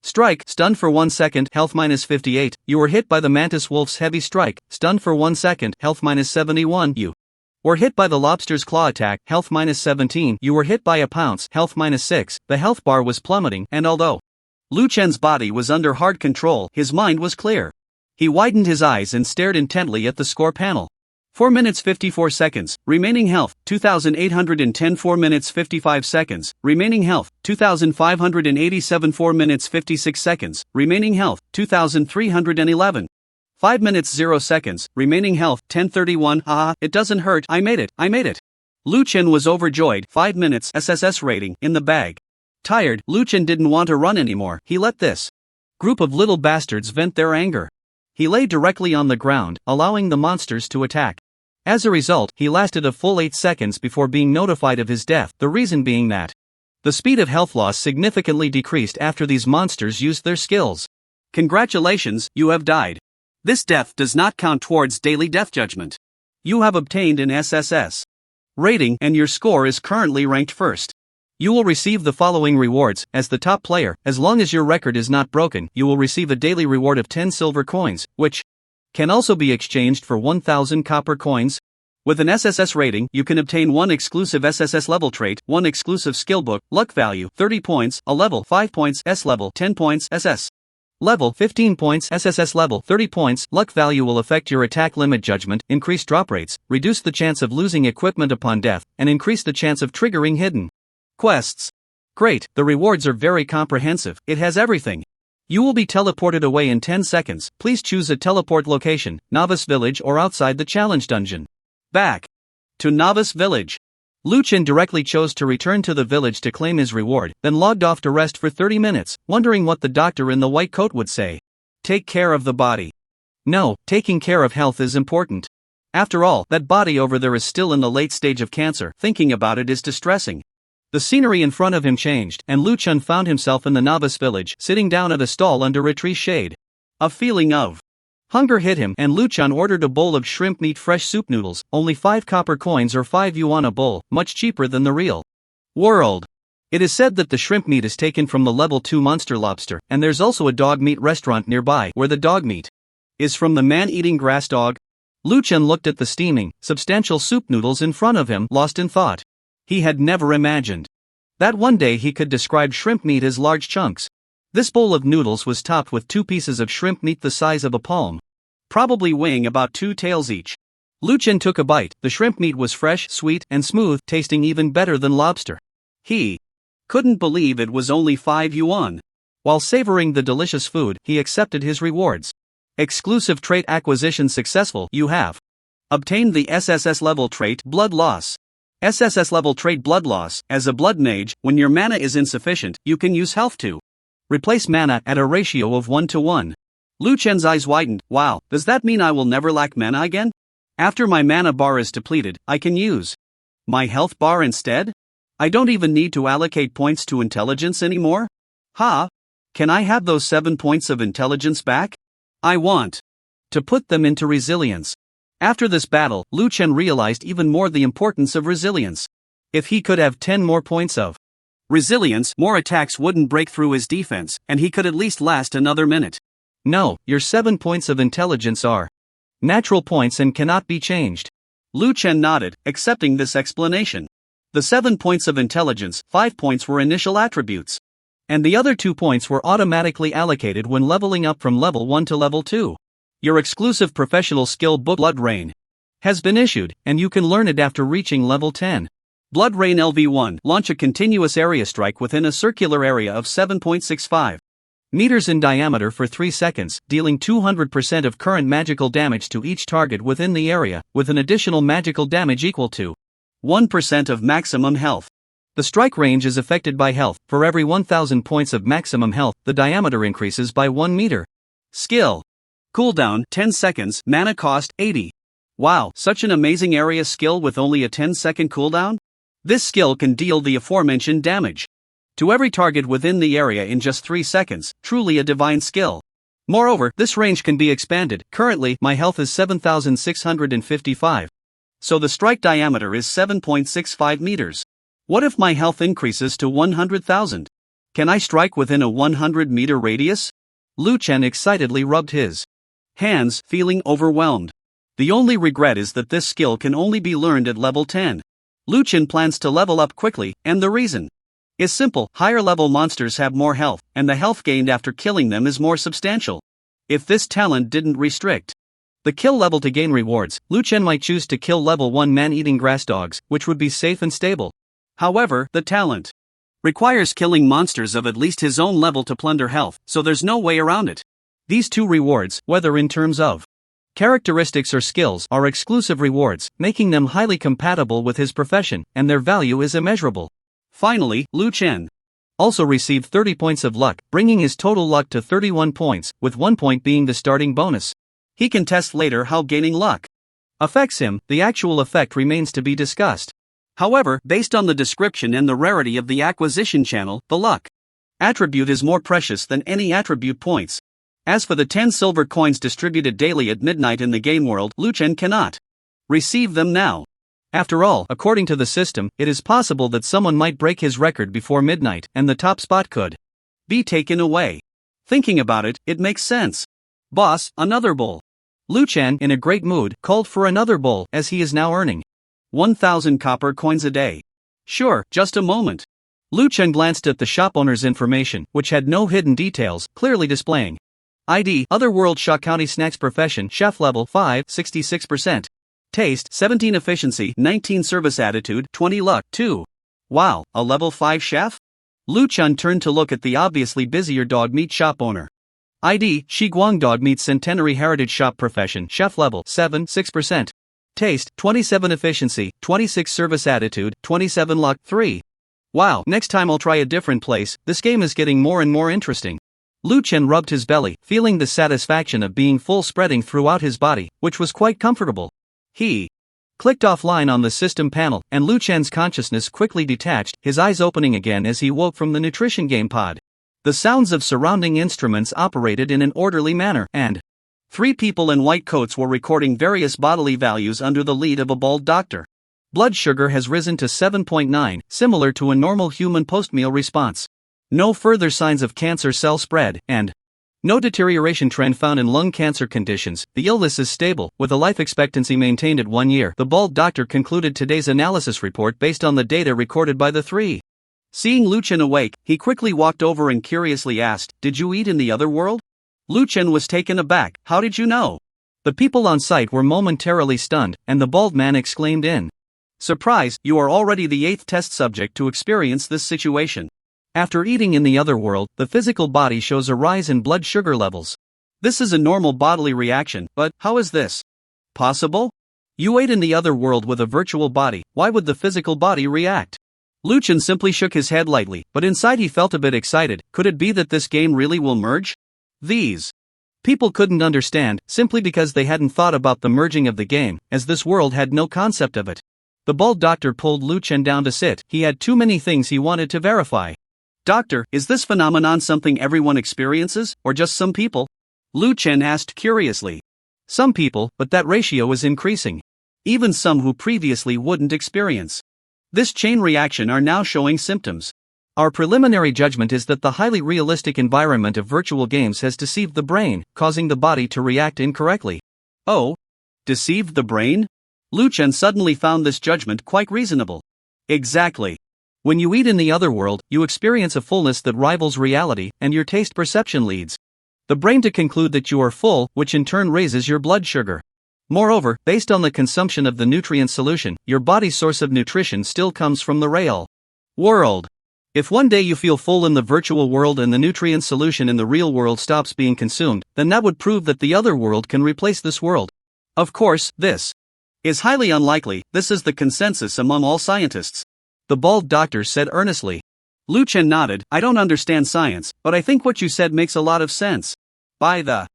strike, stunned for 1 second, health minus 58. You were hit by the Mantis Wolf's heavy strike, stunned for 1 second, health minus 71. You were hit by the Lobster's claw attack, health minus 17. You were hit by a pounce, health minus 6. The health bar was plummeting, and although Lu Chen's body was under hard control, his mind was clear. He widened his eyes and stared intently at the score panel. 4 minutes 54 seconds, remaining health, 2,810. 4 minutes 55 seconds, remaining health, 2,587. 4 minutes 56 seconds, remaining health, 2,311. 5 minutes 0 seconds, remaining health, 1031. It doesn't hurt, I made it. Lu Chen was overjoyed. 5 minutes SSS rating in the bag. Tired, Lu Chen didn't want to run anymore. He let this group of little bastards vent their anger. He lay directly on the ground, allowing the monsters to attack. As a result, he lasted a full 8 seconds before being notified of his death, the reason being that the speed of health loss significantly decreased after these monsters used their skills. Congratulations, you have died. This death does not count towards daily death judgment. You have obtained an SSS rating and your score is currently ranked first. You will receive the following rewards. As the top player, as long as your record is not broken, you will receive a daily reward of 10 silver coins, which can also be exchanged for 1,000 copper coins. With an SSS rating, you can obtain 1 exclusive SSS level trait, 1 exclusive skill book, luck value, 30 points, a level, 5 points, S level, 10 points, SS level, 15 points, SSS level, 30 points. Luck value will affect your attack limit judgment, increase drop rates, reduce the chance of losing equipment upon death, and increase the chance of triggering hidden quests. Great, the rewards are very comprehensive, it has everything. You will be teleported away in 10 seconds, please choose a teleport location, Novice Village or outside the challenge dungeon. Back to Novice Village. Lu Chen directly chose to return to the village to claim his reward, then logged off to rest for 30 minutes, wondering what the doctor in the white coat would say. Take care of the body. No, taking care of health is important. After all, that body over there is still in the late stage of cancer, thinking about it is distressing. The scenery in front of him changed, and Lu Chen found himself in the Novice Village, sitting down at a stall under a tree shade. A feeling of hunger hit him, and Lu Chen ordered a bowl of shrimp meat fresh soup noodles, only 5 copper coins or 5 yuan a bowl, much cheaper than the real world. It is said that the shrimp meat is taken from the level 2 monster lobster, and there's also a dog meat restaurant nearby where the dog meat is from the man-eating grass dog. Lu Chen looked at the steaming, substantial soup noodles in front of him, lost in thought. He had never imagined that one day he could describe shrimp meat as large chunks. This bowl of noodles was topped with 2 pieces of shrimp meat the size of a palm, probably weighing about 2 taels each. Lu Chen took a bite. The shrimp meat was fresh, sweet, and smooth, tasting even better than lobster. He couldn't believe it was only 5 yuan. While savoring the delicious food, he accepted his rewards. Exclusive trait acquisition successful. You have obtained the SSS level trait Blood Loss. SSS level trait Blood Loss. As a blood mage, when your mana is insufficient, you can use health to replace mana at a ratio of 1 to 1. Lu Chen's eyes widened. Wow, does that mean I will never lack mana again? After my mana bar is depleted, I can use my health bar instead? I don't even need to allocate points to intelligence anymore? Ha! Can I have those 7 points of intelligence back? I want to put them into resilience. After this battle, Lu Chen realized even more the importance of resilience. If he could have 10 more points of resilience, more attacks wouldn't break through his defense, and he could at least last another minute. No, your 7 points of intelligence are natural points and cannot be changed. Lu Chen nodded, accepting this explanation. The 7 points of intelligence, 5 points were initial attributes. And the other 2 points were automatically allocated when leveling up from level 1 to level 2. Your exclusive professional skill book Blood Rain has been issued, and you can learn it after reaching level 10. Blood Rain LV1. Launch a continuous area strike within a circular area of 7.65 meters in diameter for 3 seconds, dealing 200% of current magical damage to each target within the area, with an additional magical damage equal to 1% of maximum health. The strike range is affected by health. For every 1000 points of maximum health, the diameter increases by 1 meter. Skill. Cooldown 10 seconds, mana cost 80. Wow, such an amazing area skill with only a 10-second cooldown? This skill can deal the aforementioned damage to every target within the area in just 3 seconds, truly a divine skill. Moreover, this range can be expanded. Currently, my health is 7,655. So the strike diameter is 7.65 meters. What if my health increases to 100,000? Can I strike within a 100-meter radius? Lu Chen excitedly rubbed his hands, feeling overwhelmed. The only regret is that this skill can only be learned at level 10. Lu Chen plans to level up quickly, and the reason is simple. Higher level monsters have more health, and the health gained after killing them is more substantial. If this talent didn't restrict the kill level to gain rewards, Lu Chen might choose to kill level 1 man-eating grass dogs, which would be safe and stable. However, the talent requires killing monsters of at least his own level to plunder health, so there's no way around it. These 2 rewards, whether in terms of characteristics or skills, are exclusive rewards, making them highly compatible with his profession, and their value is immeasurable. Finally, Lu Chen also received 30 points of luck, bringing his total luck to 31 points, with 1 point being the starting bonus. He can test later how gaining luck affects him. The actual effect remains to be discussed. However, based on the description and the rarity of the acquisition channel, the luck attribute is more precious than any attribute points. As for the 10 silver coins distributed daily at midnight in the game world, Lu Chen cannot receive them now. After all, according to the system, it is possible that someone might break his record before midnight, and the top spot could be taken away. Thinking about it, it makes sense. Boss, another bowl. Lu Chen, in a great mood, called for another bowl, as he is now earning 1,000 copper coins a day. Sure, just a moment. Lu Chen glanced at the shop owner's information, which had no hidden details, clearly displaying ID, Otherworld Sha County Snacks Profession, Chef Level 5, 66%. Taste, 17 Efficiency, 19 Service Attitude, 20 Luck, 2. Wow, a Level 5 chef? Lu Chen turned to look at the obviously busier dog meat shop owner. ID, Shiguang Dog Meat Centenary Heritage Shop Profession, Chef Level 7, 6%. Taste, 27 Efficiency, 26 Service Attitude, 27 Luck, 3. Wow, next time I'll try a different place. This game is getting more and more interesting. Lu Chen rubbed his belly, feeling the satisfaction of being full spreading throughout his body, which was quite comfortable. He clicked offline on the system panel, and Lu Chen's consciousness quickly detached, his eyes opening again as he woke from the nutrition game pod. The sounds of surrounding instruments operated in an orderly manner, and 3 people in white coats were recording various bodily values under the lead of a bald doctor. Blood sugar has risen to 7.9, similar to a normal human post-meal response. No further signs of cancer cell spread, and no deterioration trend found in lung cancer conditions. The illness is stable, with a life expectancy maintained at 1 year. The bald doctor concluded today's analysis report based on the data recorded by the 3. Seeing Lu Chen awake, he quickly walked over and curiously asked, "Did you eat in the other world?" Lu Chen was taken aback. "How did you know?" The people on site were momentarily stunned, and the bald man exclaimed in surprise, "You are already the 8th test subject to experience this situation. After eating in the other world, the physical body shows a rise in blood sugar levels. This is a normal bodily reaction, but how is this possible? You ate in the other world with a virtual body, why would the physical body react?" Lu Chen simply shook his head lightly, but inside he felt a bit excited. Could it be that this game really will merge? These people couldn't understand, simply because they hadn't thought about the merging of the game, as this world had no concept of it. The bald doctor pulled Lu Chen down to sit. He had too many things he wanted to verify. Doctor, is this phenomenon something everyone experiences, or just some people? Lu Chen asked curiously. Some people, but that ratio is increasing. Even some who previously wouldn't experience this chain reaction are now showing symptoms. Our preliminary judgment is that the highly realistic environment of virtual games has deceived the brain, causing the body to react incorrectly. Oh? Deceived the brain? Lu Chen suddenly found this judgment quite reasonable. Exactly. When you eat in the otherworld, you experience a fullness that rivals reality, and your taste perception leads the brain to conclude that you are full, which in turn raises your blood sugar. Moreover, based on the consumption of the nutrient solution, your body's source of nutrition still comes from the real world. If one day you feel full in the virtual world and the nutrient solution in the real world stops being consumed, then that would prove that the other world can replace this world. Of course, this is highly unlikely. This is the consensus among all scientists. The bald doctor said earnestly. Lu Chen nodded. I don't understand science, but I think what you said makes a lot of sense. By the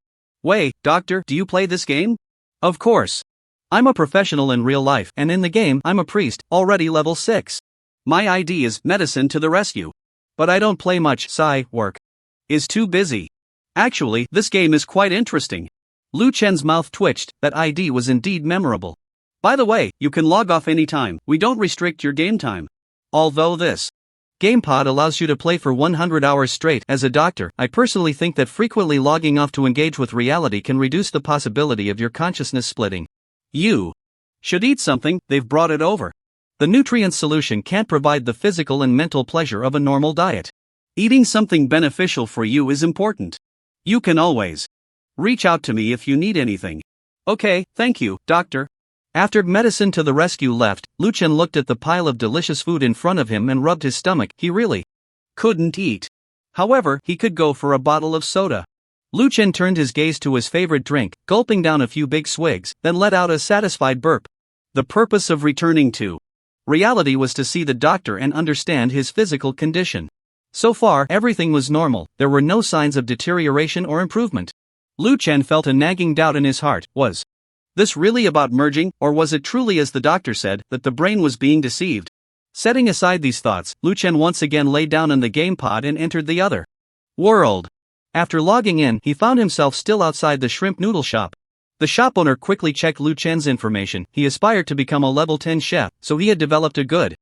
way, doctor, do you play this game? Of course. I'm a professional in real life, and in the game, I'm a priest, already level 6. My ID is medicine to the rescue. But I don't play much. Work is too busy. Actually, this game is quite interesting. Lu Chen's mouth twitched. That ID was indeed memorable. By the way, you can log off anytime. We don't restrict your game time. Although this GamePod allows you to play for 100 hours straight. As a doctor, I personally think that frequently logging off to engage with reality can reduce the possibility of your consciousness splitting. You should eat something. They've brought it over. The nutrient solution can't provide the physical and mental pleasure of a normal diet. Eating something beneficial for you is important. You can always reach out to me if you need anything. Okay, thank you, doctor. After medicine to the rescue left, Lu Chen looked at the pile of delicious food in front of him and rubbed his stomach. He really couldn't eat. However, he could go for a bottle of soda. Lu Chen turned his gaze to his favorite drink, gulping down a few big swigs, then let out a satisfied burp. The purpose of returning to reality was to see the doctor and understand his physical condition. So far, everything was normal. There were no signs of deterioration or improvement. Lu Chen felt a nagging doubt in his heart. Was this really about merging, or was it truly as the doctor said, that the brain was being deceived? Setting aside these thoughts, Lu Chen once again lay down in the game pod and entered the other world. After logging in, he found himself still outside the shrimp noodle shop. The shop owner quickly checked Lu Chen's information. He aspired to become a level 10 chef, so he had developed a good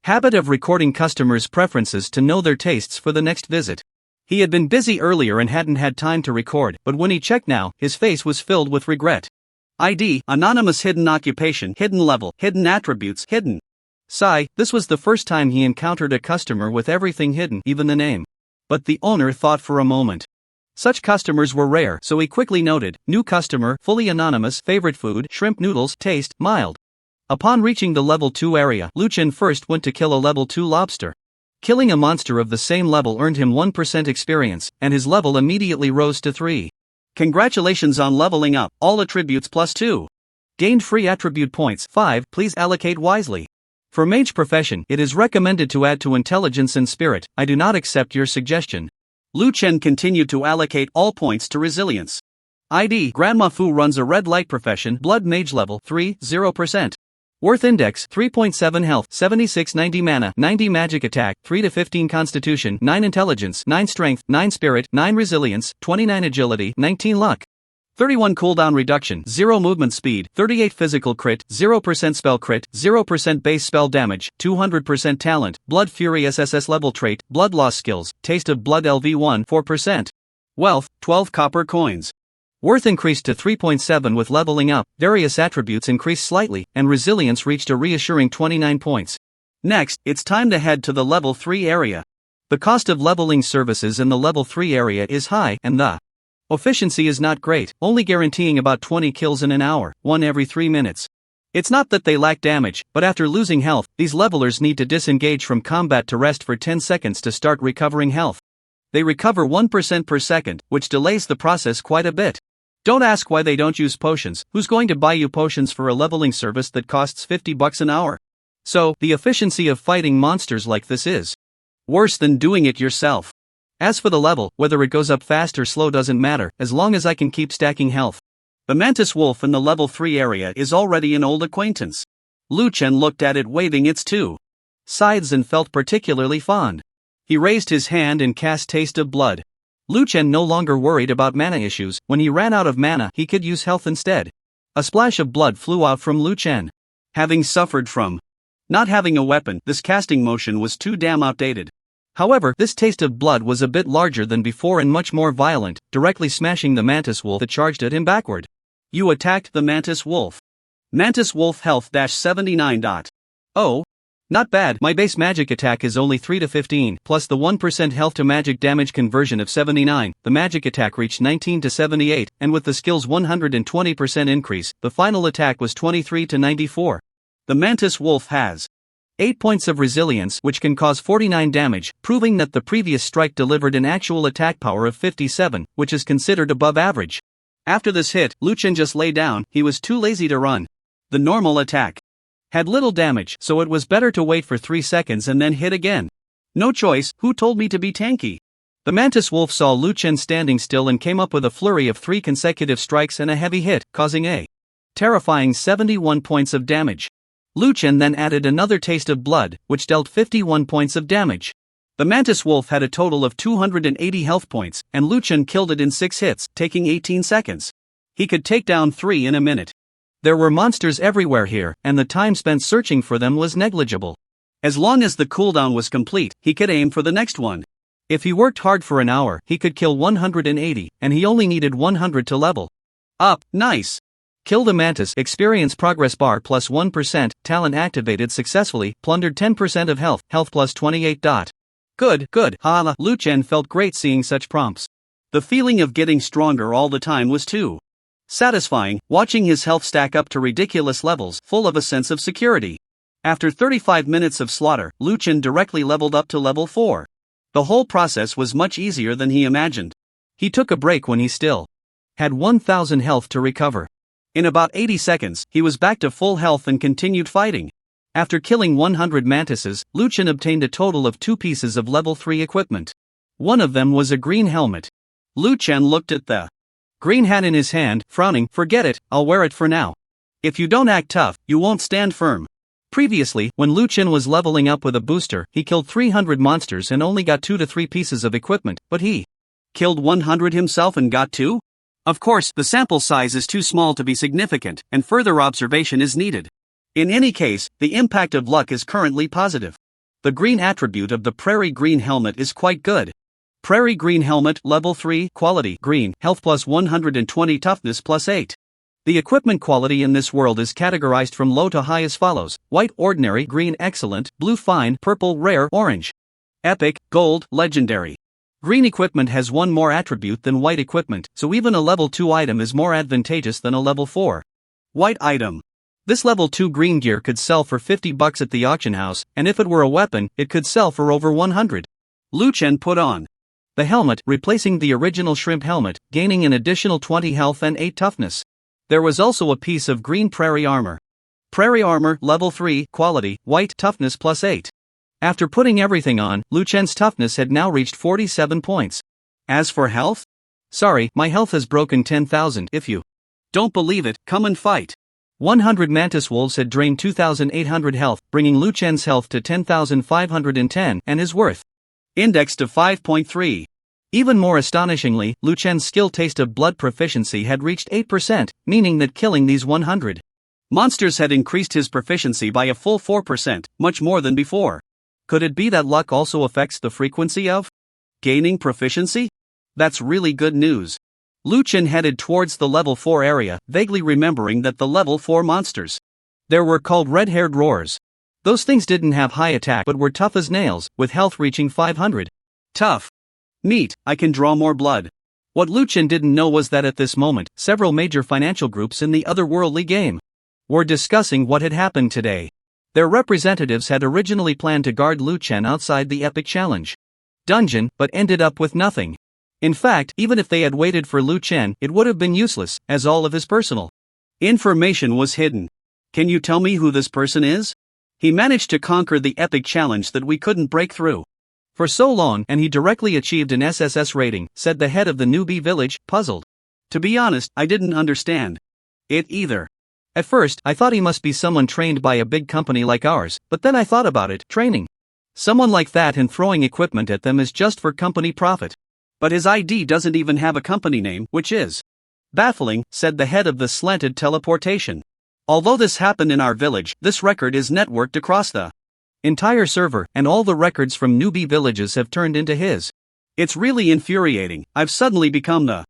habit of recording customers' preferences to know their tastes for the next visit. He had been busy earlier and hadn't had time to record, but when he checked now, his face was filled with regret. ID, anonymous, hidden occupation, hidden level, hidden attributes, hidden. This was the first time he encountered a customer with everything hidden, even the name. But the owner thought for a moment. Such customers were rare, so he quickly noted, new customer, fully anonymous, favorite food, shrimp noodles, taste, mild. Upon reaching the level 2 area, Lu Chen first went to kill a level 2 lobster. Killing a monster of the same level earned him 1% experience, and his level immediately rose to 3. Congratulations on leveling up, all attributes +2. Gained free attribute points 5, please allocate wisely. For mage profession, it is recommended to add to intelligence and spirit. I do not accept your suggestion. Lu Chen continued to allocate all points to resilience. ID, Grandma Fu runs a red light profession, blood mage level 3, 0%. Worth index 3.7 health, 76-90 mana, 90 magic attack, 3-15 constitution, 9 intelligence, 9 strength, 9 spirit, 9 resilience, 29 agility, 19 luck. 31 cooldown reduction, 0 movement speed, 38 physical crit, 0% spell crit, 0% base spell damage, 200% talent, blood fury SSS level trait, blood loss skills, taste of blood LV1 4%. Wealth, 12 copper coins. Worth increased to 3.7 with leveling up, various attributes increased slightly, and resilience reached a reassuring 29 points. Next, it's time to head to the level 3 area. The cost of leveling services in the level 3 area is high, and the efficiency is not great, only guaranteeing about 20 kills in an hour, 1 every 3 minutes. It's not that they lack damage, but after losing health, these levelers need to disengage from combat to rest for 10 seconds to start recovering health. They recover 1% per second, which delays the process quite a bit. Don't ask why they don't use potions. Who's going to buy you potions for a leveling service that costs $50 an hour? So, the efficiency of fighting monsters like this is worse than doing it yourself. As for the level, whether it goes up fast or slow doesn't matter, as long as I can keep stacking health. The mantis wolf in the level 3 area is already an old acquaintance. Lu Chen looked at it waving its two sides and felt particularly fond. He raised his hand and cast Taste of Blood. Lu Chen no longer worried about mana issues. When he ran out of mana, he could use health instead. A splash of blood flew out from Lu Chen. Having suffered from not having a weapon, this casting motion was too damn outdated. However, this Taste of Blood was a bit larger than before and much more violent, directly smashing the mantis wolf that charged at him backward. You attacked the mantis wolf. Mantis wolf health -79. Oh. Not bad. My base magic attack is only 3 to 15, plus the 1% health to magic damage conversion of 79, the magic attack reached 19 to 78, and with the skill's 120% increase, the final attack was 23 to 94. The mantis wolf has 8 points of resilience, which can cause 49 damage, proving that the previous strike delivered an actual attack power of 57, which is considered above average. After this hit, Lu Chen just lay down. He was too lazy to run. The normal attack had little damage, so it was better to wait for 3 seconds and then hit again. No choice. Who told me to be tanky? The mantis wolf saw Lu Chen standing still and came up with a flurry of 3 consecutive strikes and a heavy hit, causing a terrifying 71 points of damage. Lu Chen then added another Taste of Blood, which dealt 51 points of damage. The mantis wolf had a total of 280 health points, and Lu Chen killed it in 6 hits, taking 18 seconds. He could take down 3 in a minute. There were monsters everywhere here, and the time spent searching for them was negligible. As long as the cooldown was complete, he could aim for the next one. If he worked hard for an hour, he could kill 180, and he only needed 100 to level up. Nice. Kill the mantis, experience progress bar plus 1%, talent activated successfully, plundered 10% of health, health plus 28. Good, hala. Lu Chen felt great seeing such prompts. The feeling of getting stronger all the time was too satisfying, watching his health stack up to ridiculous levels, full of a sense of security. After 35 minutes of slaughter, Lu Chen directly leveled up to level 4. The whole process was much easier than he imagined. He took a break when he still had 1,000 health to recover. In about 80 seconds, he was back to full health and continued fighting. After killing 100 mantises, Lu Chen obtained a total of 2 pieces of level 3 equipment. One of them was a green helmet. Lu Chen looked at the green hat in his hand, frowning. Forget it, I'll wear it for now. If you don't act tough, you won't stand firm. Previously, when Lu Chen was leveling up with a booster, he killed 300 monsters and only got 2 to 3 pieces of equipment, but he killed 100 himself and got 2? Of course, the sample size is too small to be significant, and further observation is needed. In any case, the impact of luck is currently positive. The green attribute of the Prairie Green Helmet is quite good. Prairie Green Helmet, Level 3, Quality, Green, Health plus 120, Toughness plus 8. The equipment quality in this world is categorized from low to high as follows: White, Ordinary, Green, Excellent, Blue, Fine, Purple, Rare, Orange, Epic, Gold, Legendary. Green equipment has one more attribute than white equipment, so even a level 2 item is more advantageous than a level 4 white item. This level 2 green gear could sell for $50 at the auction house, and if it were a weapon, it could sell for over 100. Lu Chen put on the helmet, replacing the original shrimp helmet, gaining an additional 20 health and 8 toughness. There was also a piece of green prairie armor. Prairie armor, level 3, quality, white, toughness plus 8. After putting everything on, Lu Chen's toughness had now reached 47 points. As for health? Sorry, my health has broken 10,000. If you don't believe it, come and fight. 100 mantis wolves had drained 2,800 health, bringing Lu Chen's health to 10,510 and his worth indexed to 5.3. Even more astonishingly, Lu Chen's skill Taste of Blood proficiency had reached 8%, meaning that killing these 100 monsters had increased his proficiency by a full 4%, much more than before. Could it be that luck also affects the frequency of gaining proficiency? That's really good news. Lu Chen headed towards the level 4 area, vaguely remembering that the level 4 monsters there were called red-haired roars. Those things didn't have high attack but were tough as nails, with health reaching 500. Tough. Neat, I can draw more blood. What Lu Chen didn't know was that at this moment, several major financial groups in the otherworldly game were discussing what had happened today. Their representatives had originally planned to guard Lu Chen outside the Epic Challenge dungeon, but ended up with nothing. In fact, even if they had waited for Lu Chen, it would have been useless, as all of his personal information was hidden. Can you tell me who this person is? He managed to conquer the Epic Challenge that we couldn't break through for so long, and he directly achieved an SSS rating, said the head of the newbie village, puzzled. To be honest, I didn't understand it either. At first, I thought he must be someone trained by a big company like ours, but then I thought about it, training someone like that and throwing equipment at them is just for company profit. But his ID doesn't even have a company name, which is baffling, said the head of the slanted teleportation. Although this happened in our village, this record is networked across the entire server, and all the records from newbie villages have turned into his. It's really infuriating. I've suddenly become the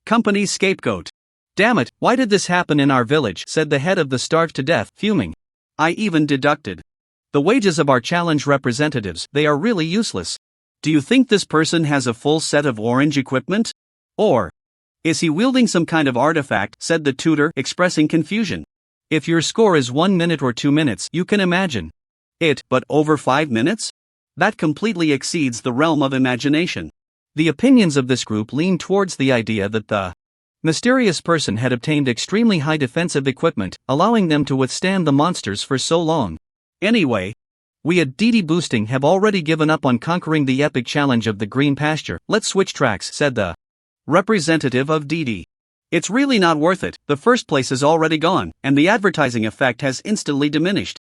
company's scapegoat. Damn it, why did this happen in our village, said the head of the starved to death, fuming. I even deducted the wages of our challenge representatives, they are really useless. Do you think this person has a full set of orange equipment? Or is he wielding some kind of artifact, said the tutor, expressing confusion. If your score is 1 minute or 2 minutes, you can imagine it, but over 5 minutes? That completely exceeds the realm of imagination. The opinions of this group lean towards the idea that the mysterious person had obtained extremely high defensive equipment, allowing them to withstand the monsters for so long. Anyway, we at DD Boosting have already given up on conquering the epic challenge of the green pasture. Let's switch tracks, said the representative of DD. It's really not worth it, the first place is already gone, and the advertising effect has instantly diminished.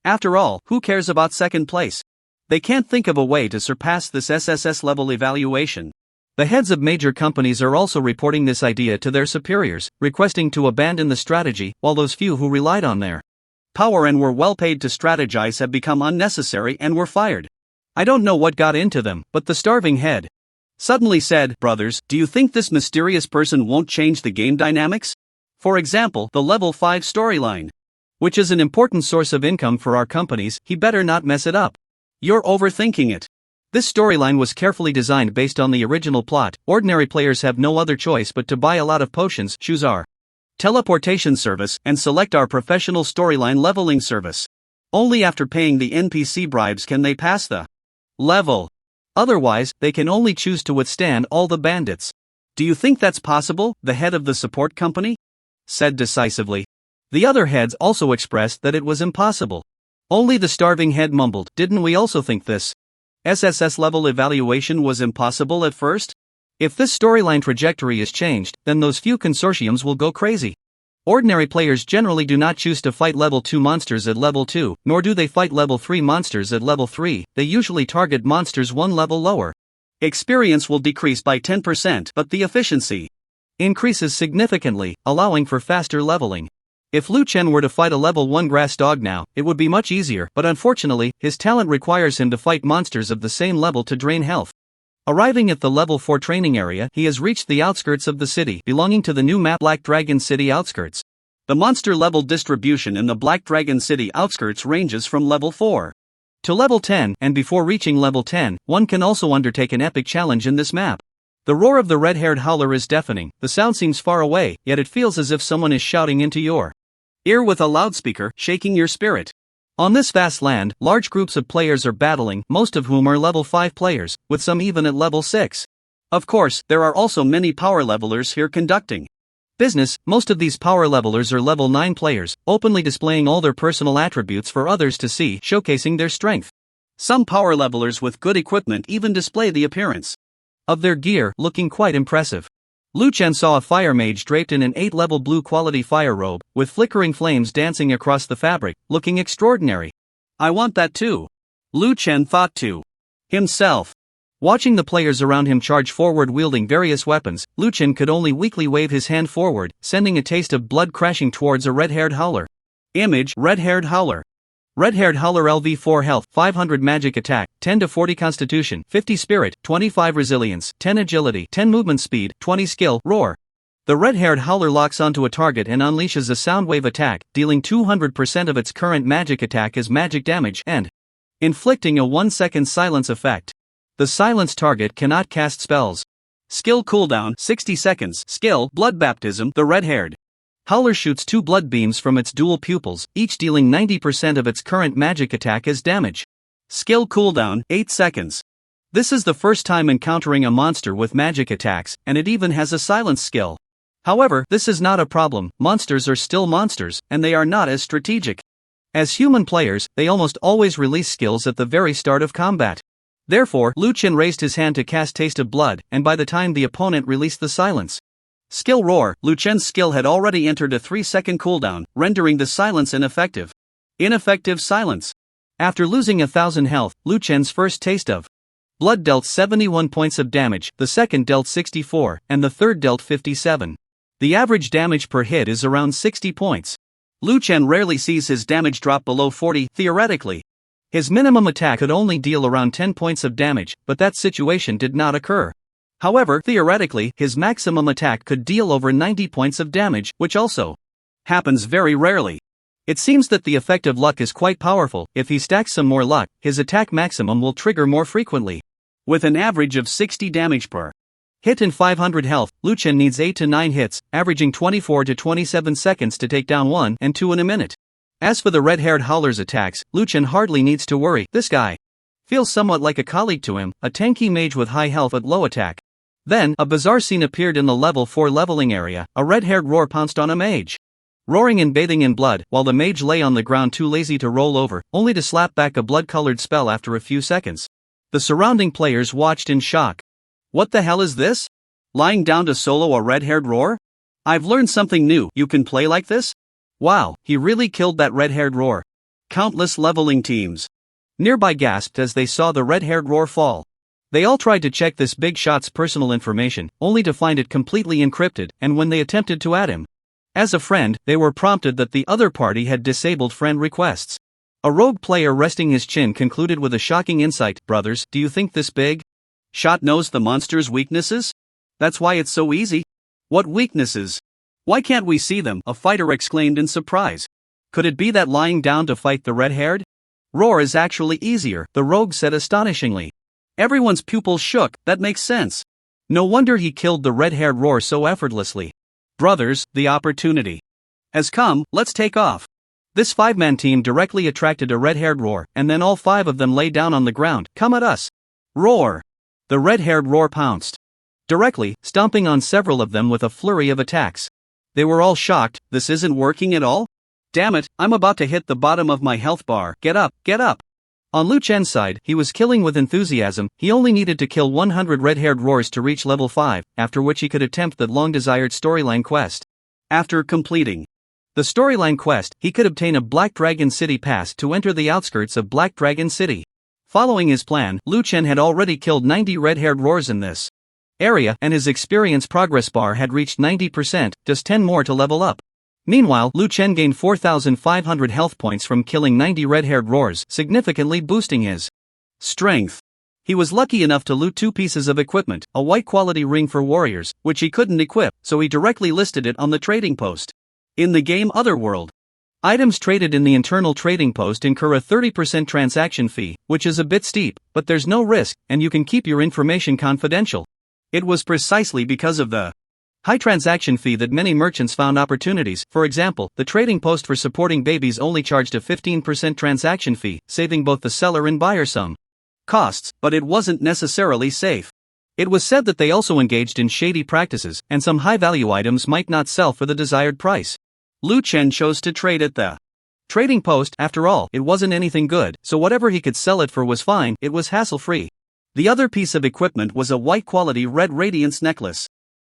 After all, who cares about second place? They can't think of a way to surpass this SSS level evaluation. The heads of major companies are also reporting this idea to their superiors, requesting to abandon the strategy, while those few who relied on their power and were well paid to strategize have become unnecessary and were fired. I don't know what got into them, but the starving head suddenly said, brothers, do you think this mysterious person won't change the game dynamics? For example, the level 5 storyline, which is an important source of income for our companies, he better not mess it up. You're overthinking it. This storyline was carefully designed based on the original plot. Ordinary players have no other choice but to buy a lot of potions, choose our teleportation service, and select our professional storyline leveling service. Only after paying the NPC bribes can they pass the level. Otherwise, they can only choose to withstand all the bandits. Do you think that's possible? The head of the support company said decisively. The other heads also expressed that it was impossible. Only the starving head mumbled, didn't we also think this SSS level evaluation was impossible at first? If this storyline trajectory is changed, then those few consortiums will go crazy. Ordinary players generally do not choose to fight level 2 monsters at level 2, nor do they fight level 3 monsters at level 3, they usually target monsters 1 level lower. Experience will decrease by 10%, but the efficiency increases significantly, allowing for faster leveling. If Lu Chen were to fight a level 1 grass dog now, it would be much easier, but unfortunately, his talent requires him to fight monsters of the same level to drain health. Arriving at the level 4 training area, he has reached the outskirts of the city, belonging to the new map Black Dragon City Outskirts. The monster level distribution in the Black Dragon City Outskirts ranges from level 4 to level 10, and before reaching level 10, one can also undertake an epic challenge in this map. The roar of the red-haired howler is deafening, the sound seems far away, yet it feels as if someone is shouting into your ear with a loudspeaker, shaking your spirit. On this vast land, large groups of players are battling, most of whom are level 5 players, with some even at level 6. Of course, there are also many power levelers here conducting business. Most of these power levelers are level 9 players, openly displaying all their personal attributes for others to see, showcasing their strength. Some power levelers with good equipment even display the appearance of their gear, looking quite impressive. Lu Chen saw a fire mage draped in an 8-level blue quality fire robe, with flickering flames dancing across the fabric, looking extraordinary. I want that too. Lu Chen thought to himself. Watching the players around him charge forward wielding various weapons, Lu Chen could only weakly wave his hand forward, sending a taste of blood crashing towards a red-haired howler. Image, red-haired howler. Red-haired howler LV4 health, 500 magic attack, 10 to 40 constitution, 50 spirit, 25 resilience, 10 agility, 10 movement speed, 20 skill, roar. The red-haired howler locks onto a target and unleashes a soundwave attack, dealing 200% of its current magic attack as magic damage and inflicting a 1-second silence effect. The silenced target cannot cast spells. Skill cooldown, 60 seconds. Skill, blood baptism. The red-haired howler shoots 2 blood beams from its dual pupils, each dealing 90% of its current magic attack as damage. Skill cooldown, 8 seconds. This is the first time encountering a monster with magic attacks, and it even has a silence skill. However, this is not a problem. Monsters are still monsters, and they are not as strategic. As human players, they almost always release skills at the very start of combat. Therefore, Lu Chen raised his hand to cast Taste of Blood, and by the time the opponent released the silence Skill Roar. Lu Chen's skill had already entered a 3-second cooldown, rendering the silence ineffective. Ineffective silence. After losing 1,000 health, Lu Chen's first taste of blood dealt 71 points of damage, the second dealt 64, and the third dealt 57. The average damage per hit is around 60 points. Lu Chen rarely sees his damage drop below 40, theoretically. His minimum attack could only deal around 10 points of damage, but that situation did not occur. However, theoretically, his maximum attack could deal over 90 points of damage, which also happens very rarely. It seems that the effect of luck is quite powerful. If he stacks some more luck, his attack maximum will trigger more frequently. With an average of 60 damage per hit and 500 health, Lu Chen needs 8 to 9 hits, averaging 24 to 27 seconds to take down 1 and 2 in a minute. As for the red-haired Howler's attacks, Lu Chen hardly needs to worry. This guy feels somewhat like a colleague to him, a tanky mage with high health at low attack. Then, a bizarre scene appeared in the level 4 leveling area. A red-haired roar pounced on a mage, roaring and bathing in blood, while the mage lay on the ground too lazy to roll over, only to slap back a blood-colored spell after a few seconds. The surrounding players watched in shock. What the hell is this? Lying down to solo a red-haired roar? I've learned something new. You can play like this? Wow, he really killed that red-haired roar. Countless leveling teams nearby gasped as they saw the red-haired roar fall. They all tried to check this big shot's personal information, only to find it completely encrypted, and when they attempted to add him as a friend, they were prompted that the other party had disabled friend requests. A rogue player resting his chin concluded with a shocking insight. Brothers, do you think this big shot knows the monster's weaknesses? That's why it's so easy. What weaknesses? Why can't we see them? A fighter exclaimed in surprise. Could it be that lying down to fight the red-haired roar is actually easier? The rogue said astonishingly. Everyone's pupils shook. That makes sense. No wonder he killed the red-haired roar so effortlessly. Brothers, the opportunity has come. Let's take off. This 5-man team directly attracted a red-haired roar, and then all 5 of them lay down on the ground. Come at us. Roar. The red-haired roar pounced directly, stomping on several of them with a flurry of attacks. They were all shocked. This isn't working at all? Damn it, I'm about to hit the bottom of my health bar. Get up, get up. On Lu Chen's side, he was killing with enthusiasm. He only needed to kill 100 red-haired roars to reach level 5, after which he could attempt the long-desired storyline quest. After completing the storyline quest, he could obtain a Black Dragon City pass to enter the outskirts of Black Dragon City. Following his plan, Lu Chen had already killed 90 red-haired roars in this area, and his experience progress bar had reached 90%, just 10 more to level up. Meanwhile, Lu Chen gained 4,500 health points from killing 90 red-haired roars, significantly boosting his strength. He was lucky enough to loot 2 pieces of equipment, a white-quality ring for warriors, which he couldn't equip, so he directly listed it on the trading post. In the game Otherworld, items traded in the internal trading post incur a 30% transaction fee, which is a bit steep, but there's no risk, and you can keep your information confidential. It was precisely because of the high transaction fee that many merchants found opportunities. For example, the trading post for supporting babies only charged a 15% transaction fee, saving both the seller and buyer some costs, but it wasn't necessarily safe. It was said that they also engaged in shady practices, and some high-value items might not sell for the desired price. Lu Chen chose to trade at the trading post. After all, it wasn't anything good, so whatever he could sell it for was fine. It was hassle-free. The other piece of equipment was a white-quality Red Radiance necklace.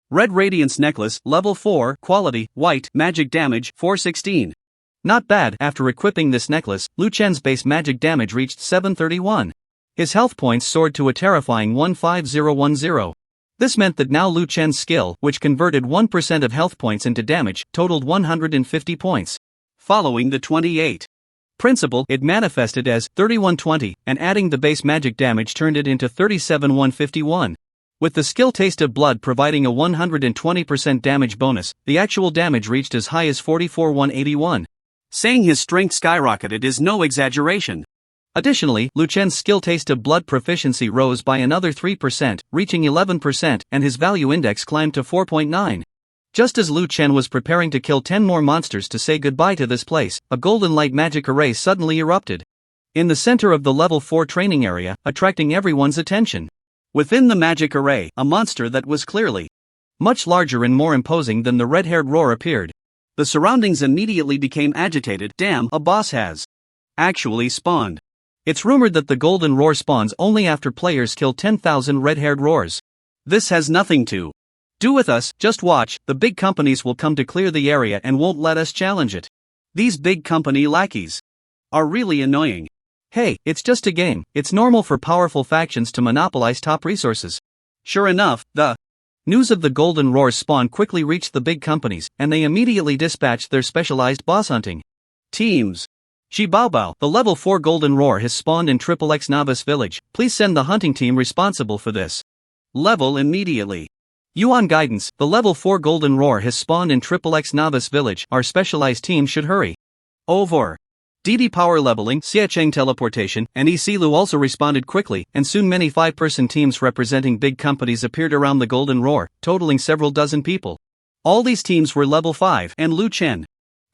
Red Radiance necklace, level 4, quality, white, magic damage, 416. Not bad. After equipping this necklace, Lu Chen's base magic damage reached 731. His health points soared to a terrifying 15010. This meant that now Lu Chen's skill, which converted 1% of health points into damage, totaled 150 points. Following the 28 principle, it manifested as 3120, and adding the base magic damage turned it into 37151. With the skill Taste of Blood providing a 120% damage bonus, the actual damage reached as high as 44181. Saying his strength skyrocketed is no exaggeration. Additionally, Lu Chen's skill Taste of Blood proficiency rose by another 3%, reaching 11%, and his value index climbed to 4.9. Just as Lu Chen was preparing to kill 10 more monsters to say goodbye to this place, a golden light magic array suddenly erupted in the center of the level 4 training area, attracting everyone's attention. Within the magic array, a monster that was clearly much larger and more imposing than the red-haired roar appeared. The surroundings immediately became agitated. Damn, a boss has actually spawned. It's rumored that the golden roar spawns only after players kill 10,000 red-haired roars. This has nothing to Do with us, just watch, the big companies will come to clear the area and won't let us challenge it. These big company lackeys are really annoying. Hey, it's just a game, it's normal for powerful factions to monopolize top resources. Sure enough, the news of the Golden Roar's spawn quickly reached the big companies, and they immediately dispatched their specialized boss hunting teams. Xibaobao, the level 4 Golden Roar has spawned in XXX Novice Village, please send the hunting team responsible for this level immediately. Yuan Guidance, the level 4 Golden Roar has spawned in XXX Novice Village, our specialized team should hurry. Over. DD Power Leveling, Xiacheng Teleportation, and Isilu also responded quickly, and soon many 5-person teams representing big companies appeared around the Golden Roar, totaling several dozen people. All these teams were level 5, and Lu Chen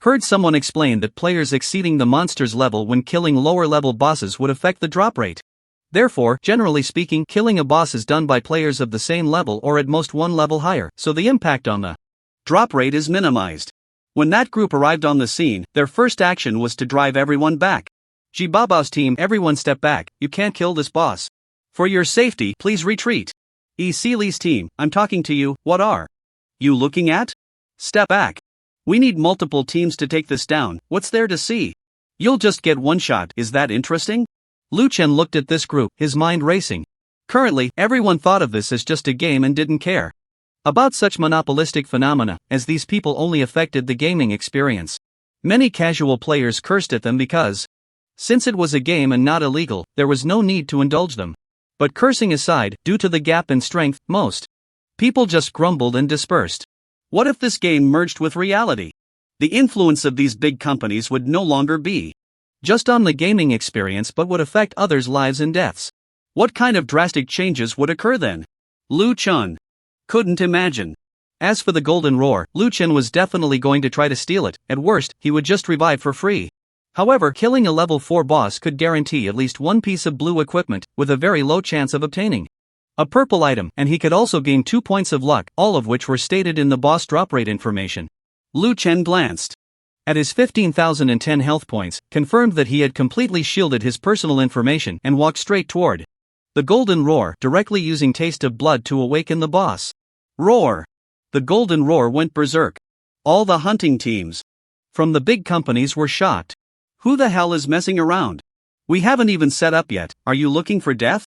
heard someone explain that players exceeding the monster's level when killing lower-level bosses would affect the drop rate. Therefore, generally speaking, killing a boss is done by players of the same level or at most one level higher, so the impact on the drop rate is minimized. When that group arrived on the scene, their first action was to drive everyone back. Xibaobao's team, everyone step back, you can't kill this boss. For your safety, please retreat. Isili's team, I'm talking to you, what are you looking at? Step back. We need multiple teams to take this down, what's there to see? You'll just get one shot, is that interesting? Lu Chen looked at this group, his mind racing. Currently, everyone thought of this as just a game and didn't care about such monopolistic phenomena, as these people only affected the gaming experience. Many casual players cursed at them because, since it was a game and not illegal, there was no need to indulge them. But cursing aside, due to the gap in strength, most people just grumbled and dispersed. What if this game merged with reality? The influence of these big companies would no longer be just on the gaming experience but would affect others' lives and deaths. What kind of drastic changes would occur then? Lu Chen couldn't imagine. As for the Golden Roar, Lu Chen was definitely going to try to steal it, at worst, he would just revive for free. However, killing a level 4 boss could guarantee at least one piece of blue equipment, with a very low chance of obtaining a purple item, and he could also gain 2 points of luck, all of which were stated in the boss drop rate information. Lu Chen glanced at his 15,010 health points, confirmed that he had completely shielded his personal information and walked straight toward the Golden Roar, directly using Taste of Blood to awaken the boss. Roar! The Golden Roar went berserk. All the hunting teams from the big companies were shocked. Who the hell is messing around? We haven't even set up yet, are you looking for death?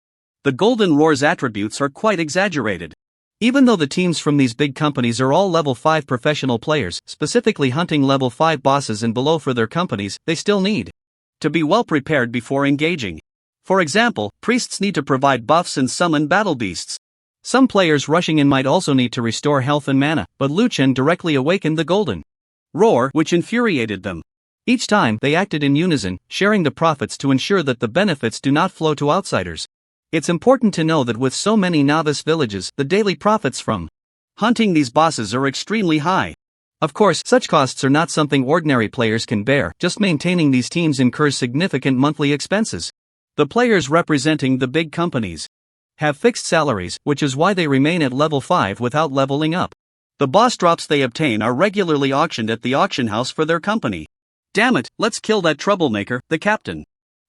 The Golden Roar's attributes are quite exaggerated. Even though the teams from these big companies are all level 5 professional players, specifically hunting level 5 bosses and below for their companies, they still need to be well prepared before engaging. For example, priests need to provide buffs and summon battle beasts. Some players rushing in might also need to restore health and mana, but Lu Chen directly awakened the Golden Roar, which infuriated them. Each time, they acted in unison, sharing the profits to ensure that the benefits do not flow to outsiders. It's important to know that with so many novice villages, the daily profits from hunting these bosses are extremely high. Of course, such costs are not something ordinary players can bear, just maintaining these teams incurs significant monthly expenses. The players representing the big companies have fixed salaries, which is why they remain at level 5 without leveling up. The boss drops they obtain are regularly auctioned at the auction house for their company. Damn it, let's kill that troublemaker, the captain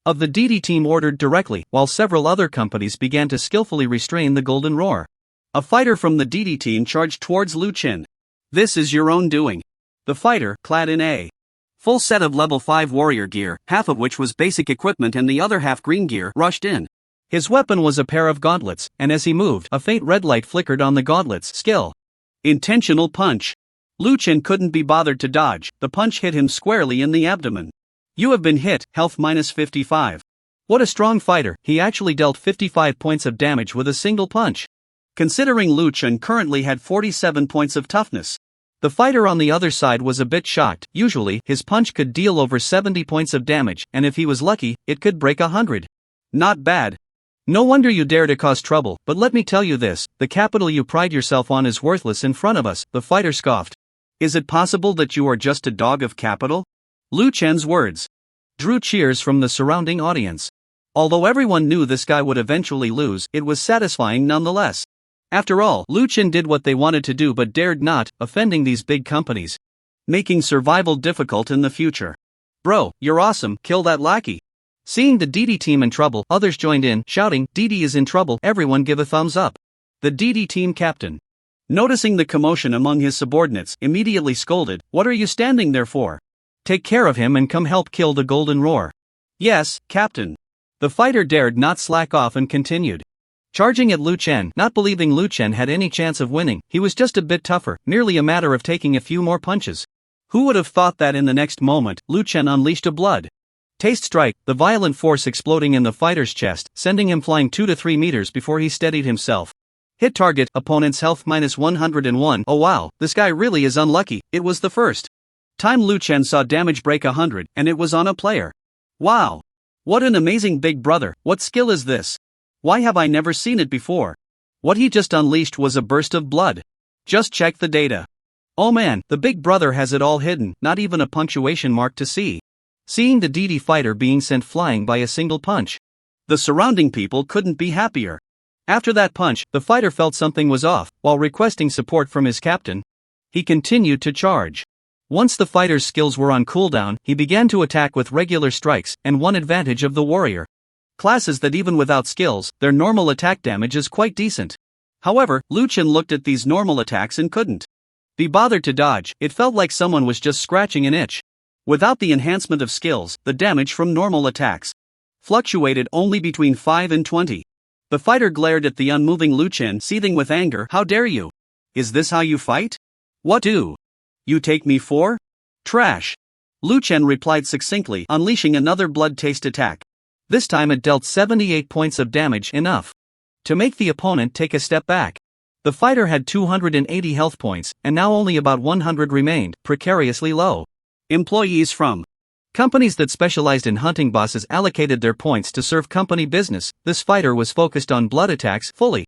of the DD team ordered directly, while several other companies began to skillfully restrain the Golden Roar. A fighter from the DD team charged towards Lu Chen. This is your own doing. The fighter, clad in a full set of level 5 warrior gear, half of which was basic equipment and the other half green gear, rushed in. His weapon was a pair of gauntlets, and as he moved, a faint red light flickered on the gauntlets. Skill. Intentional punch. Lu Chen couldn't be bothered to dodge, the punch hit him squarely in the abdomen. You have been hit, health minus 55. What a strong fighter, he actually dealt 55 points of damage with a single punch. Considering Lu Chen currently had 47 points of toughness. The fighter on the other side was a bit shocked. Usually, his punch could deal over 70 points of damage, and if he was lucky, it could break 100. Not bad. No wonder you dare to cause trouble, but let me tell you this, the capital you pride yourself on is worthless in front of us, the fighter scoffed. Is it possible that you are just a dog of capital? Lu Chen's words drew cheers from the surrounding audience. Although everyone knew this guy would eventually lose, it was satisfying nonetheless. After all, Lu Chen did what they wanted to do but dared not, offending these big companies, making survival difficult in the future. Bro, you're awesome, kill that lackey. Seeing the DD team in trouble, others joined in, shouting, DD is in trouble, everyone give a thumbs up. The DD team captain Noticing the commotion among his subordinates, immediately scolded, "What are you standing there for? Take care of him and come help kill the Golden Roar." "Yes, Captain." The fighter dared not slack off and continued charging at Lu Chen, not believing Lu Chen had any chance of winning. He was just a bit tougher, merely a matter of taking a few more punches. Who would have thought that in the next moment, Lu Chen unleashed a blood taste strike, the violent force exploding in the fighter's chest, sending him flying 2 to 3 meters before he steadied himself. Hit target, opponent's health minus 101. Oh wow, this guy really is unlucky. It was the first time Lu Chen saw damage break 100, and it was on a player. Wow! What an amazing big brother, what skill is this? Why have I never seen it before? What he just unleashed was a burst of blood. Just check the data. Oh man, the big brother has it all hidden, not even a punctuation mark to see. Seeing the DD fighter being sent flying by a single punch, the surrounding people couldn't be happier. After that punch, the fighter felt something was off. While requesting support from his captain, he continued to charge. Once the fighter's skills were on cooldown, he began to attack with regular strikes, and one advantage of the warrior classes that even without skills, their normal attack damage is quite decent. However, Lu Chen looked at these normal attacks and couldn't be bothered to dodge. It felt like someone was just scratching an itch. Without the enhancement of skills, the damage from normal attacks fluctuated only between 5 and 20. The fighter glared at the unmoving Lu Chen, seething with anger. "How dare you? Is this how you fight? What do you take me for? Trash." Lu Chen replied succinctly, unleashing another blood taste attack. This time it dealt 78 points of damage, enough to make the opponent take a step back. The fighter had 280 health points, and now only about 100 remained, precariously low. Employees from companies that specialized in hunting bosses allocated their points to serve company business. This fighter was focused on blood attacks, fully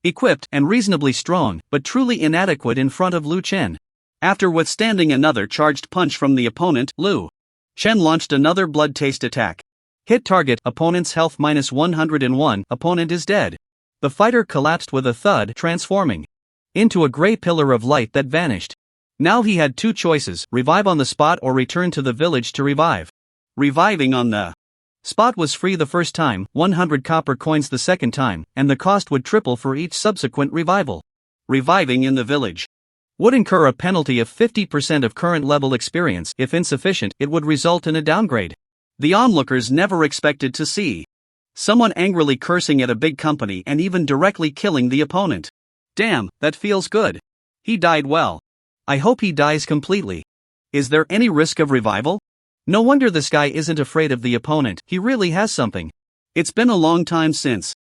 equipped and reasonably strong, but truly inadequate in front of Lu Chen. After withstanding another charged punch from the opponent, Lu Chen launched another blood taste attack. Hit target, opponent's health minus 101, opponent is dead. The fighter collapsed with a thud, transforming into a gray pillar of light that vanished. Now he had two choices: revive on the spot or return to the village to revive. Reviving on the spot was free the first time, 100 copper coins the second time, and the cost would triple for each subsequent revival. Reviving in the village would incur a penalty of 50% of current level experience. If insufficient, it would result in a downgrade. The onlookers never expected to see someone angrily cursing at a big company and even directly killing the opponent. Damn, that feels good. He died well. I hope he dies completely. Is there any risk of revival? No wonder this guy isn't afraid of the opponent. He really has something. It's been a long time since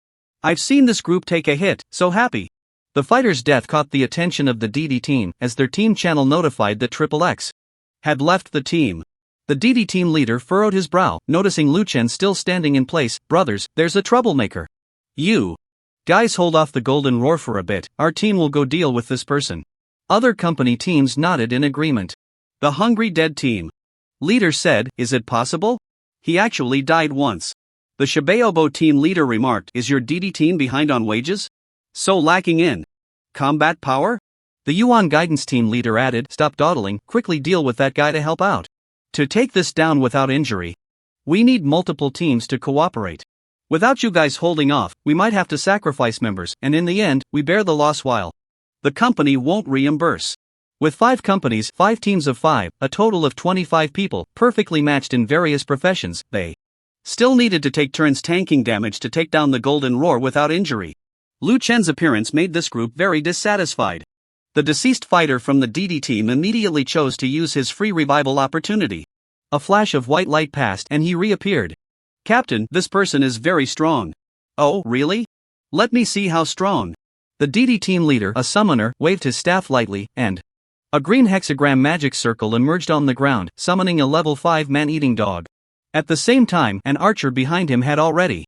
I've seen this group take a hit. So happy. The fighter's death caught the attention of the DD team, as their team channel notified that XXX had left the team. The DD team leader furrowed his brow, noticing Lu Chen still standing in place. "Brothers, there's a troublemaker. You guys hold off the Golden Roar for a bit, our team will go deal with this person." Other company teams nodded in agreement. The Hungry Dead team leader said, "Is it possible? He actually died once." The Shibaobo team leader remarked, "Is your DD team behind on wages? So lacking in combat power?" The Yuan guidance team leader added, "Stop dawdling, quickly deal with that guy to help out. To take this down without injury, we need multiple teams to cooperate. Without you guys holding off, we might have to sacrifice members, and in the end, we bear the loss while the company won't reimburse." With 5 companies, 5 teams of 5, a total of 25 people, perfectly matched in various professions, they still needed to take turns tanking damage to take down the Golden Roar without injury. Lu Chen's appearance made this group very dissatisfied. The deceased fighter from the DD team immediately chose to use his free revival opportunity. A flash of white light passed and he reappeared. "Captain, this person is very strong." "Oh, really? Let me see how strong." The DD team leader, a summoner, waved his staff lightly, and a green hexagram magic circle emerged on the ground, summoning a level 5 man-eating dog. At the same time, an archer behind him had already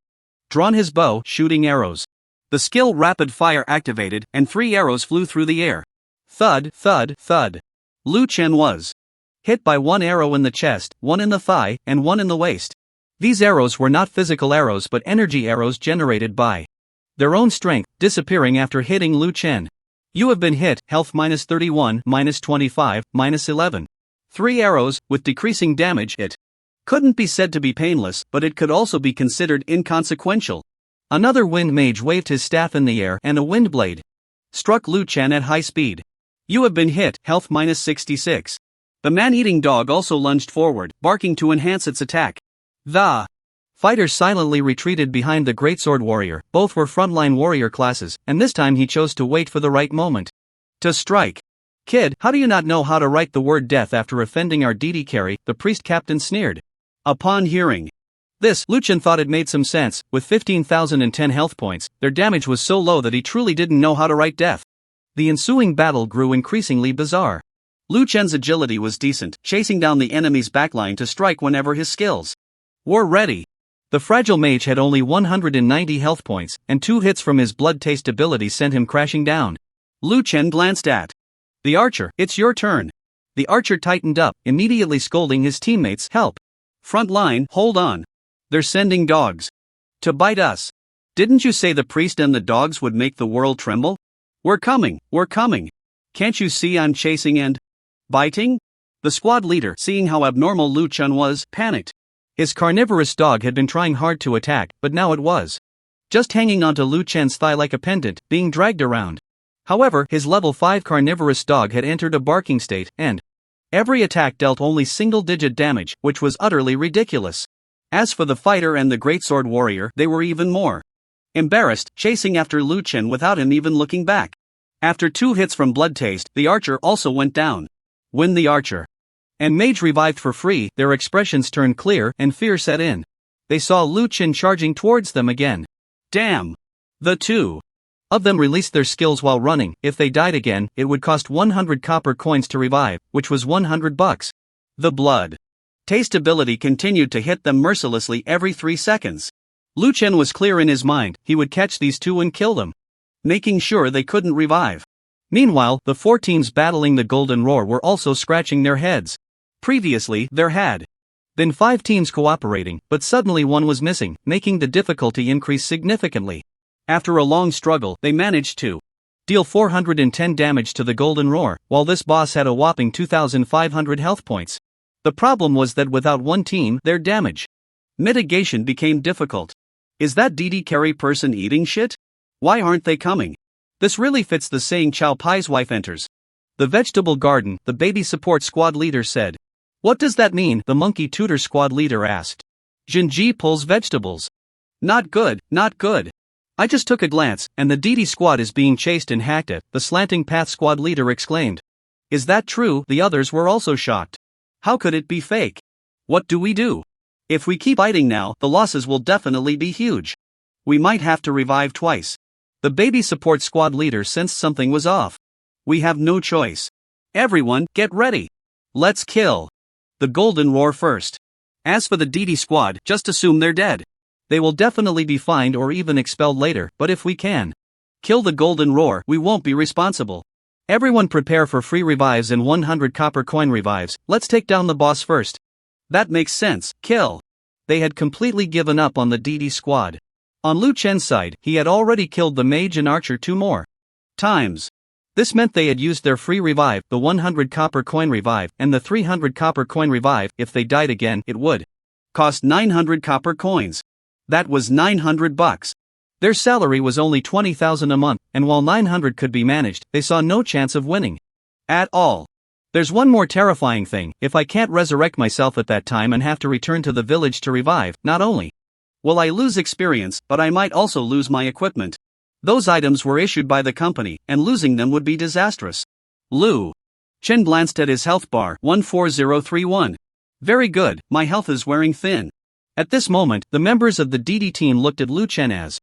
drawn his bow, shooting arrows. The skill rapid fire activated, and 3 arrows flew through the air. Thud, thud, thud. Lu Chen was hit by 1 arrow in the chest, 1 in the thigh, and 1 in the waist. These arrows were not physical arrows but energy arrows generated by their own strength, disappearing after hitting Lu Chen. "You have been hit, health minus 31, minus 25, minus 11. 3 arrows, with decreasing damage." It couldn't be said to be painless, but it could also be considered inconsequential. Another wind mage waved his staff in the air and a wind blade struck Lu Chen at high speed. You have been hit, health minus 66. The man-eating dog also lunged forward, barking to enhance its attack. The fighter silently retreated behind the greatsword warrior. Both were frontline warrior classes, and this time he chose to wait for the right moment to strike. Kid, how do you not know how to write the word death after offending our DD carry? The priest captain sneered. Upon hearing this, Lu Chen thought it made some sense. With 15,010 health points, their damage was so low that he truly didn't know how to write death. The ensuing battle grew increasingly bizarre. Lu Chen's agility was decent, chasing down the enemy's backline to strike whenever his skills were ready. The fragile mage had only 190 health points, and 2 hits from his blood taste ability sent him crashing down. Lu Chen glanced at the archer. It's your turn. The archer tightened up, immediately scolding his teammates. Help. Front line, hold on. They're sending dogs to bite us. Didn't you say the priest and the dogs would make the world tremble? We're coming. Can't you see I'm chasing and biting? The squad leader, seeing how abnormal Lu Chen was, panicked. His carnivorous dog had been trying hard to attack, but now it was just hanging onto Lu Chen's thigh like a pendant, being dragged around. However, his level 5 carnivorous dog had entered a barking state, and every attack dealt only single-digit damage, which was utterly ridiculous. As for the fighter and the greatsword warrior, they were even more embarrassed, chasing after Lu Chen without him even looking back. After 2 hits from blood taste, the archer also went down. When the archer and mage revived for free, their expressions turned clear and fear set in. They saw Lu Chen charging towards them again. Damn! The 2 of them released their skills while running. If they died again, it would cost 100 copper coins to revive, which was $100. The blood taste ability continued to hit them mercilessly every 3 seconds. Lu Chen was clear in his mind, he would catch these 2 and kill them, making sure they couldn't revive. Meanwhile, the 4 teams battling the Golden Roar were also scratching their heads. Previously, there had been 5 teams cooperating, but suddenly one was missing, making the difficulty increase significantly. After a long struggle, they managed to deal 410 damage to the Golden Roar, while this boss had a whopping 2,500 health points. The problem was that without one team, their damage mitigation became difficult. Is that DD carry person eating shit? Why aren't they coming? This really fits the saying Chow Pai's wife enters the vegetable garden, the baby support squad leader said. What does that mean? The monkey tutor squad leader asked. Jinji pulls vegetables. Not good. I just took a glance, and the DD squad is being chased and hacked at, the slanting path squad leader exclaimed. Is that true? The others were also shocked. How could it be fake? What do we do? If we keep fighting now, the losses will definitely be huge. We might have to revive twice. The baby support squad leader sensed something was off. We have no choice. Everyone, get ready. Let's kill the Golden Roar first. As for the DD squad, just assume they're dead. They will definitely be fined or even expelled later, but if we can kill the Golden Roar, we won't be responsible. Everyone prepare for free revives and 100 copper coin revives. Let's take down the boss first. That makes sense, kill. They had completely given up on the DD squad. On Lu Chen's side, he had already killed the mage and archer 2 more times. This meant they had used their free revive, the 100 copper coin revive, and the 300 copper coin revive. If they died again, it would cost 900 copper coins. That was $900. Their salary was only 20,000 a month, and while 900 could be managed, they saw no chance of winning at all. There's one more terrifying thing. If I can't resurrect myself at that time and have to return to the village to revive, not only will I lose experience, but I might also lose my equipment. Those items were issued by the company, and losing them would be disastrous. Lu Chen glanced at his health bar, 14031. Very good, my health is wearing thin. At this moment, the members of the DD team looked at Lu Chen as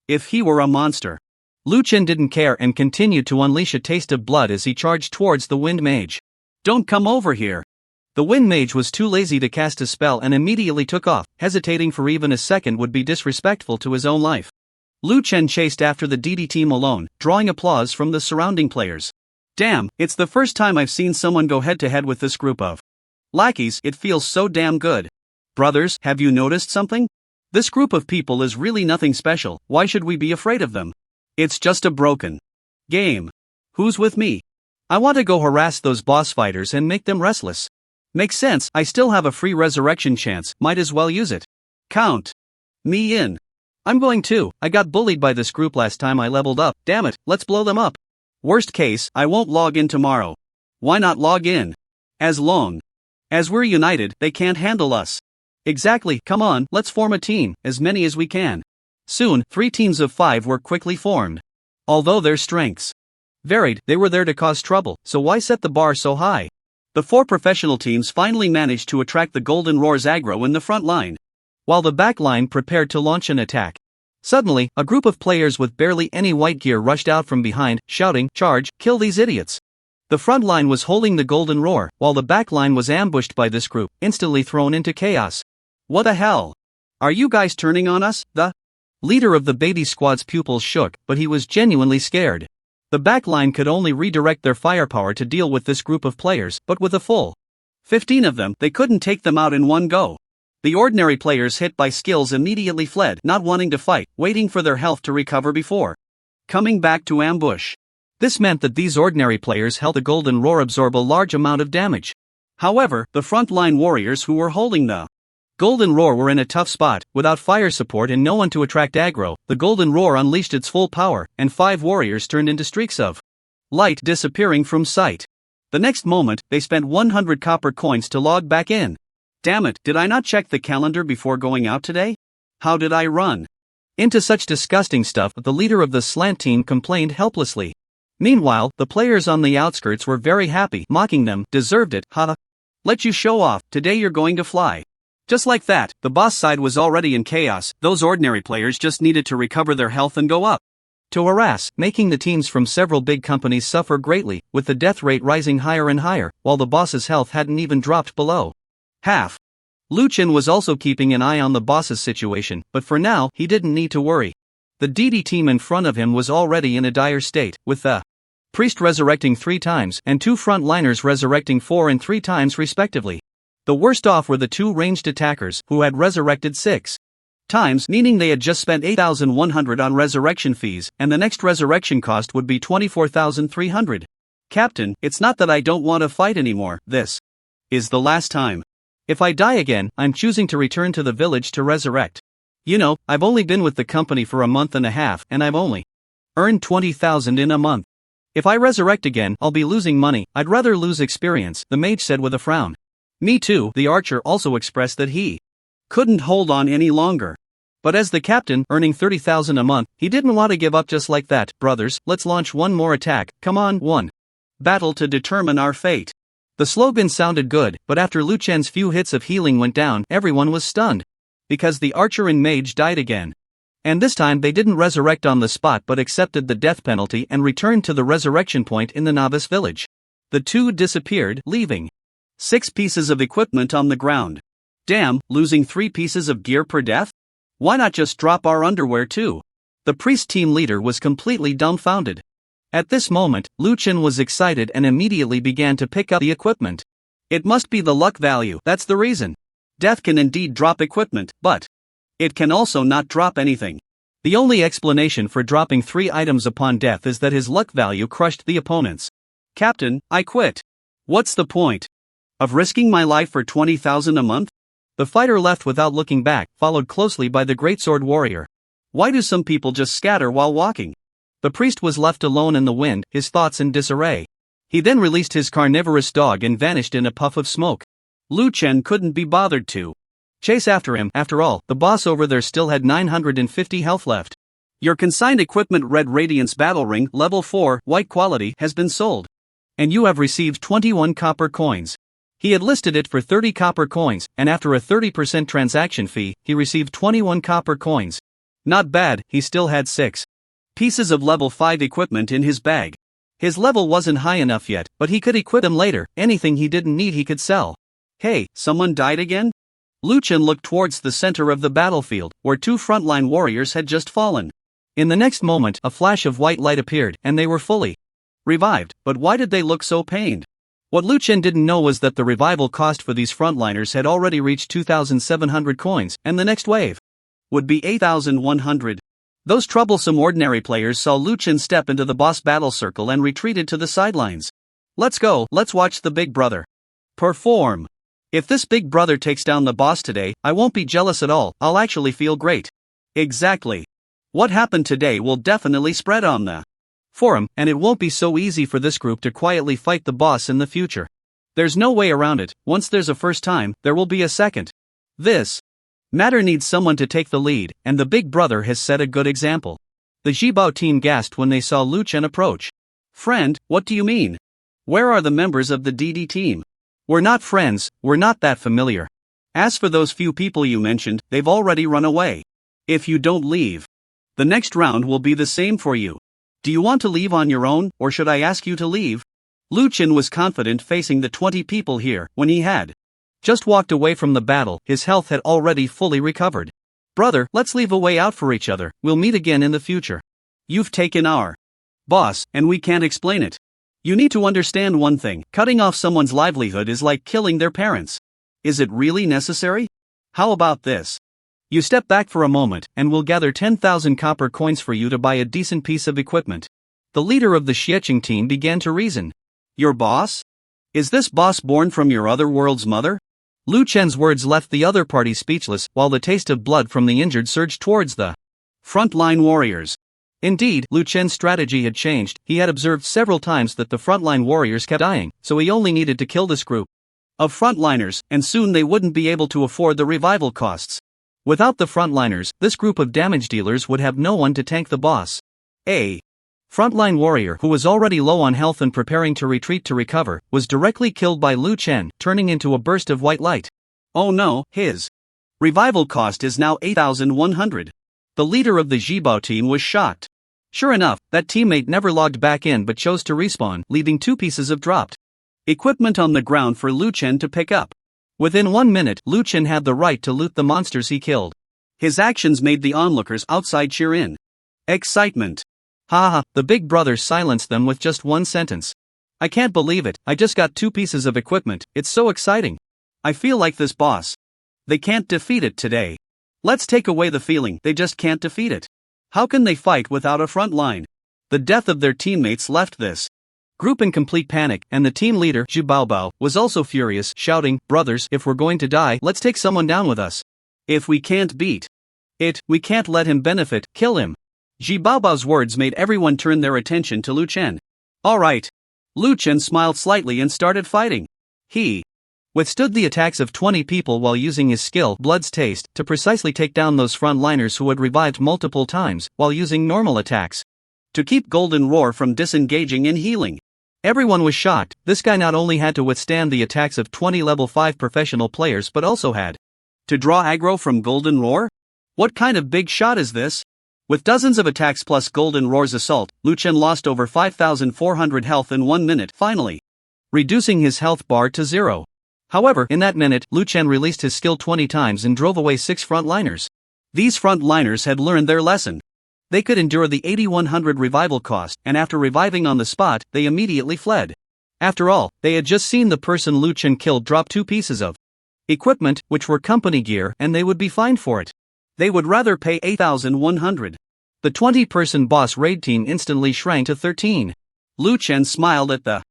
if he were a monster. Lu Chen didn't care and continued to unleash a taste of blood as he charged towards the Wind Mage. Don't come over here. The Wind Mage was too lazy to cast a spell and immediately took off, hesitating for even a second would be disrespectful to his own life. Lu Chen chased after the DD team alone, drawing applause from the surrounding players. Damn, it's the first time I've seen someone go head-to-head with this group of lackeys. It feels so damn good. Brothers, have you noticed something? This group of people is really nothing special. Why should we be afraid of them? It's just a broken game. Who's with me? I want to go harass those boss fighters and make them restless. Makes sense, I still have a free resurrection chance, might as well use it. Count me in. I'm going too. I got bullied by this group last time I leveled up. Damn it, let's blow them up. Worst case, I won't log in tomorrow. Why not log in? As long as we're united, they can't handle us. Exactly, come on, let's form a team, as many as we can. Soon, 3 teams of 5 were quickly formed. Although their strengths varied, they were there to cause trouble, so why set the bar so high? The 4 professional teams finally managed to attract the Golden Roar's aggro in the front line, while the back line prepared to launch an attack. Suddenly, a group of players with barely any white gear rushed out from behind, shouting, "Charge, kill these idiots!" The front line was holding the Golden Roar, while the back line was ambushed by this group, instantly thrown into chaos. What the hell? Are you guys turning on us? The leader of the Beatty squad's pupils shook, but he was genuinely scared. The back line could only redirect their firepower to deal with this group of players, but with a full 15 of them, they couldn't take them out in one go. The ordinary players hit by skills immediately fled, not wanting to fight, waiting for their health to recover before coming back to ambush. This meant that these ordinary players helped the Golden Roar absorb a large amount of damage. However, the front-line warriors who were holding the Golden Roar were in a tough spot. Without fire support and no one to attract aggro, the Golden Roar unleashed its full power, and 5 warriors turned into streaks of light disappearing from sight. The next moment, they spent 100 copper coins to log back in. Damn it, did I not check the calendar before going out today? How did I run into such disgusting stuff? The leader of the slant team complained helplessly. Meanwhile, the players on the outskirts were very happy, mocking them. Deserved it, haha. Let you show off, today you're going to fly. Just like that, the boss side was already in chaos. Those ordinary players just needed to recover their health and go up to harass, making the teams from several big companies suffer greatly, with the death rate rising higher and higher, while the boss's health hadn't even dropped below half. Lu Chen was also keeping an eye on the boss's situation, but for now, he didn't need to worry. The DD team in front of him was already in a dire state, with the priest resurrecting 3 times and 2 frontliners resurrecting 4 and 3 times respectively. The worst off were the 2 ranged attackers, who had resurrected 6 times, meaning they had just spent 8,100 on resurrection fees, and the next resurrection cost would be 24,300. Captain, it's not that I don't want to fight anymore, this is the last time. If I die again, I'm choosing to return to the village to resurrect. You know, I've only been with the company for a month and a half, and I've only earned 20,000 in a month. If I resurrect again, I'll be losing money. I'd rather lose experience, the mage said with a frown. Me too, the archer also expressed that he couldn't hold on any longer. But as the captain, earning 30,000 a month, he didn't want to give up just like that. Brothers, let's launch one more attack, come on, one battle to determine our fate. The slogan sounded good, but after Lu Chen's few hits of healing went down, everyone was stunned. Because the archer and mage died again. And this time they didn't resurrect on the spot but accepted the death penalty and returned to the resurrection point in the Novice village. The 2 disappeared, leaving 6 pieces of equipment on the ground. Damn, losing 3 pieces of gear per death? Why not just drop our underwear too? The priest team leader was completely dumbfounded. At this moment, Lu Chen was excited and immediately began to pick up the equipment. It must be the luck value, that's the reason. Death can indeed drop equipment, but it can also not drop anything. The only explanation for dropping 3 items upon death is that his luck value crushed the opponents. Captain, I quit. What's the point of risking my life for 20,000 a month? The fighter left without looking back, followed closely by the greatsword warrior. Why do some people just scatter while walking? The priest was left alone in the wind, his thoughts in disarray. He then released his carnivorous dog and vanished in a puff of smoke. Lu Chen couldn't be bothered to chase after him. After all, the boss over there still had 950 health left. Your consigned equipment Red Radiance Battle Ring, level 4, white quality, has been sold. And you have received 21 copper coins. He had listed it for 30 copper coins, and after a 30% transaction fee, he received 21 copper coins. Not bad, he still had 6 pieces of level 5 equipment in his bag. His level wasn't high enough yet, but he could equip them later. Anything he didn't need he could sell. Hey, someone died again? Lu Chen looked towards the center of the battlefield, where 2 frontline warriors had just fallen. In the next moment, a flash of white light appeared, and they were fully revived. But why did they look so pained? What Lu Chen didn't know was that the revival cost for these frontliners had already reached 2,700 coins, and the next wave would be 8,100. Those troublesome ordinary players saw Lu Chen step into the boss battle circle and retreated to the sidelines. Let's go, let's watch the big brother perform. If this big brother takes down the boss today, I won't be jealous at all, I'll actually feel great. Exactly. What happened today will definitely spread on the for him, and it won't be so easy for this group to quietly fight the boss in the future. There's no way around it. Once there's a first time, there will be a second. This matter needs someone to take the lead, and the big brother has set a good example. The Jibao team gasped when they saw Lu Chen approach. Friend, what do you mean? Where are the members of the DD team? We're not friends, we're not that familiar. As for those few people you mentioned, they've already run away. If you don't leave, the next round will be the same for you. Do you want to leave on your own, or should I ask you to leave? Lu Chen was confident facing the 20 people here when he had just walked away from the battle. His health had already fully recovered. Brother, let's leave a way out for each other. We'll meet again in the future. You've taken our boss, and we can't explain it. You need to understand one thing. Cutting off someone's livelihood is like killing their parents. Is it really necessary? How about this? You step back for a moment, and we'll gather 10,000 copper coins for you to buy a decent piece of equipment. The leader of the Xiecheng team began to reason. Your boss? Is this boss born from your Otherworld's mother? Lu Chen's words left the other party speechless, while the taste of blood from the injured surged towards the frontline warriors. Indeed, Lu Chen's strategy had changed. He had observed several times that the frontline warriors kept dying, so he only needed to kill this group of frontliners, and soon they wouldn't be able to afford the revival costs. Without the frontliners, this group of damage dealers would have no one to tank the boss. A frontline warrior who was already low on health and preparing to retreat to recover, was directly killed by Lu Chen, turning into a burst of white light. Oh no, his revival cost is now 8,100. The leader of the Jibao team was shocked. Sure enough, that teammate never logged back in but chose to respawn, leaving 2 pieces of dropped equipment on the ground for Lu Chen to pick up. Within 1 minute, Lu Chen had the right to loot the monsters he killed. His actions made the onlookers outside cheer in excitement. Haha, the big brother silenced them with just one sentence. I can't believe it, I just got 2 pieces of equipment, it's so exciting. I feel like this boss. They can't defeat it today. Let's take away the feeling they just can't defeat it. How can they fight without a front line? The death of their teammates left this group in complete panic, and the team leader, Zhu Baobao, was also furious, shouting, Brothers, if we're going to die, let's take someone down with us. If we can't beat it, we can't let him benefit, kill him. Zhu Baobao's words made everyone turn their attention to Lu Chen. Alright. Lu Chen smiled slightly and started fighting. He withstood the attacks of 20 people while using his skill, Blood's Taste, to precisely take down those frontliners who had revived multiple times, while using normal attacks to keep Golden Roar from disengaging and healing. Everyone was shocked. This guy not only had to withstand the attacks of 20 level 5 professional players but also had to draw aggro from Golden Roar? What kind of big shot is this? With dozens of attacks plus Golden Roar's assault, Lu Chen lost over 5,400 health in 1 minute, finally reducing his health bar to 0. However, in that minute, Lu Chen released his skill 20 times and drove away 6 frontliners. These frontliners had learned their lesson. They could endure the 8,100 revival cost, and after reviving on the spot, they immediately fled. After all, they had just seen the person Lu Chen killed drop 2 pieces of equipment, which were company gear, and they would be fined for it. They would rather pay 8,100. The 20-person boss raid team instantly shrank to 13. Lu Chen smiled at the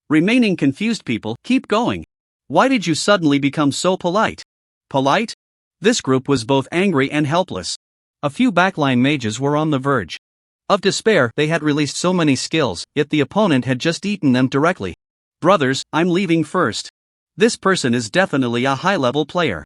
remaining confused people. Keep going. Why did you suddenly become so polite? Polite? This group was both angry and helpless. A few backline mages were on the verge of despair. They had released so many skills, yet the opponent had just eaten them directly. Brothers, I'm leaving first. This person is definitely a high-level player,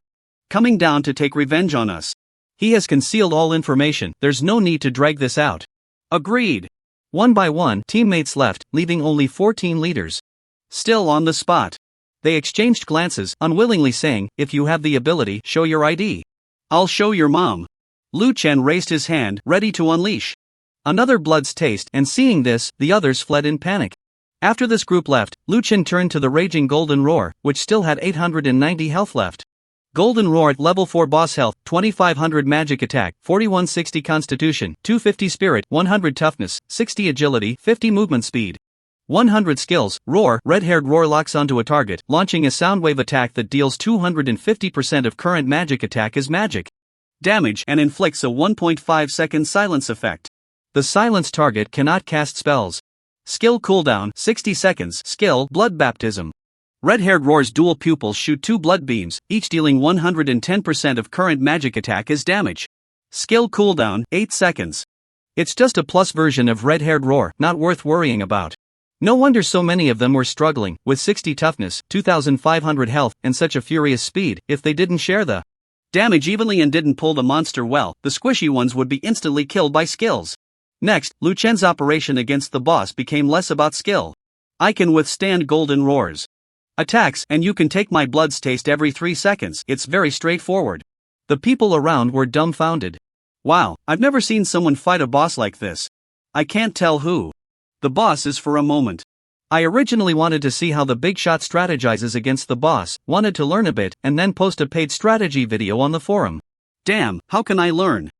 coming down to take revenge on us. He has concealed all information, there's no need to drag this out. Agreed. One by one, teammates left, leaving only 14 leaders still on the spot. They exchanged glances, unwillingly saying, if you have the ability, show your ID. I'll show your mom. Lu Chen raised his hand, ready to unleash another Blood's Taste, and seeing this, the others fled in panic. After this group left, Lu Chen turned to the raging Golden Roar, which still had 890 health left. Golden Roar at level 4 boss health, 2500 magic attack, 4160 constitution, 250 spirit, 100 toughness, 60 agility, 50 movement speed. 100 skills. Roar. Red-haired Roar locks onto a target, launching a soundwave attack that deals 250% of current magic attack as magic damage and inflicts a 1.5 second silence effect. The silenced target cannot cast spells. Skill cooldown 60 seconds. Skill Blood Baptism. Red-haired Roar's dual pupils shoot 2 blood beams, each dealing 110% of current magic attack as damage. Skill cooldown 8 seconds. It's just a plus version of red-haired roar, not worth worrying about. No wonder so many of them were struggling, with 60 toughness, 2500 health, and such a furious speed. If they didn't share the damage evenly and didn't pull the monster well, the squishy ones would be instantly killed by skills. Next, Lu Chen's operation against the boss became less about skill. I can withstand golden roars. Attacks, and you can take my blood's taste every 3 seconds. It's very straightforward. The people around were dumbfounded. Wow, I've never seen someone fight a boss like this. I can't tell who the boss is for a moment. I originally wanted to see how the big shot strategizes against the boss, wanted to learn a bit, and then post a paid strategy video on the forum. Damn, how can I learn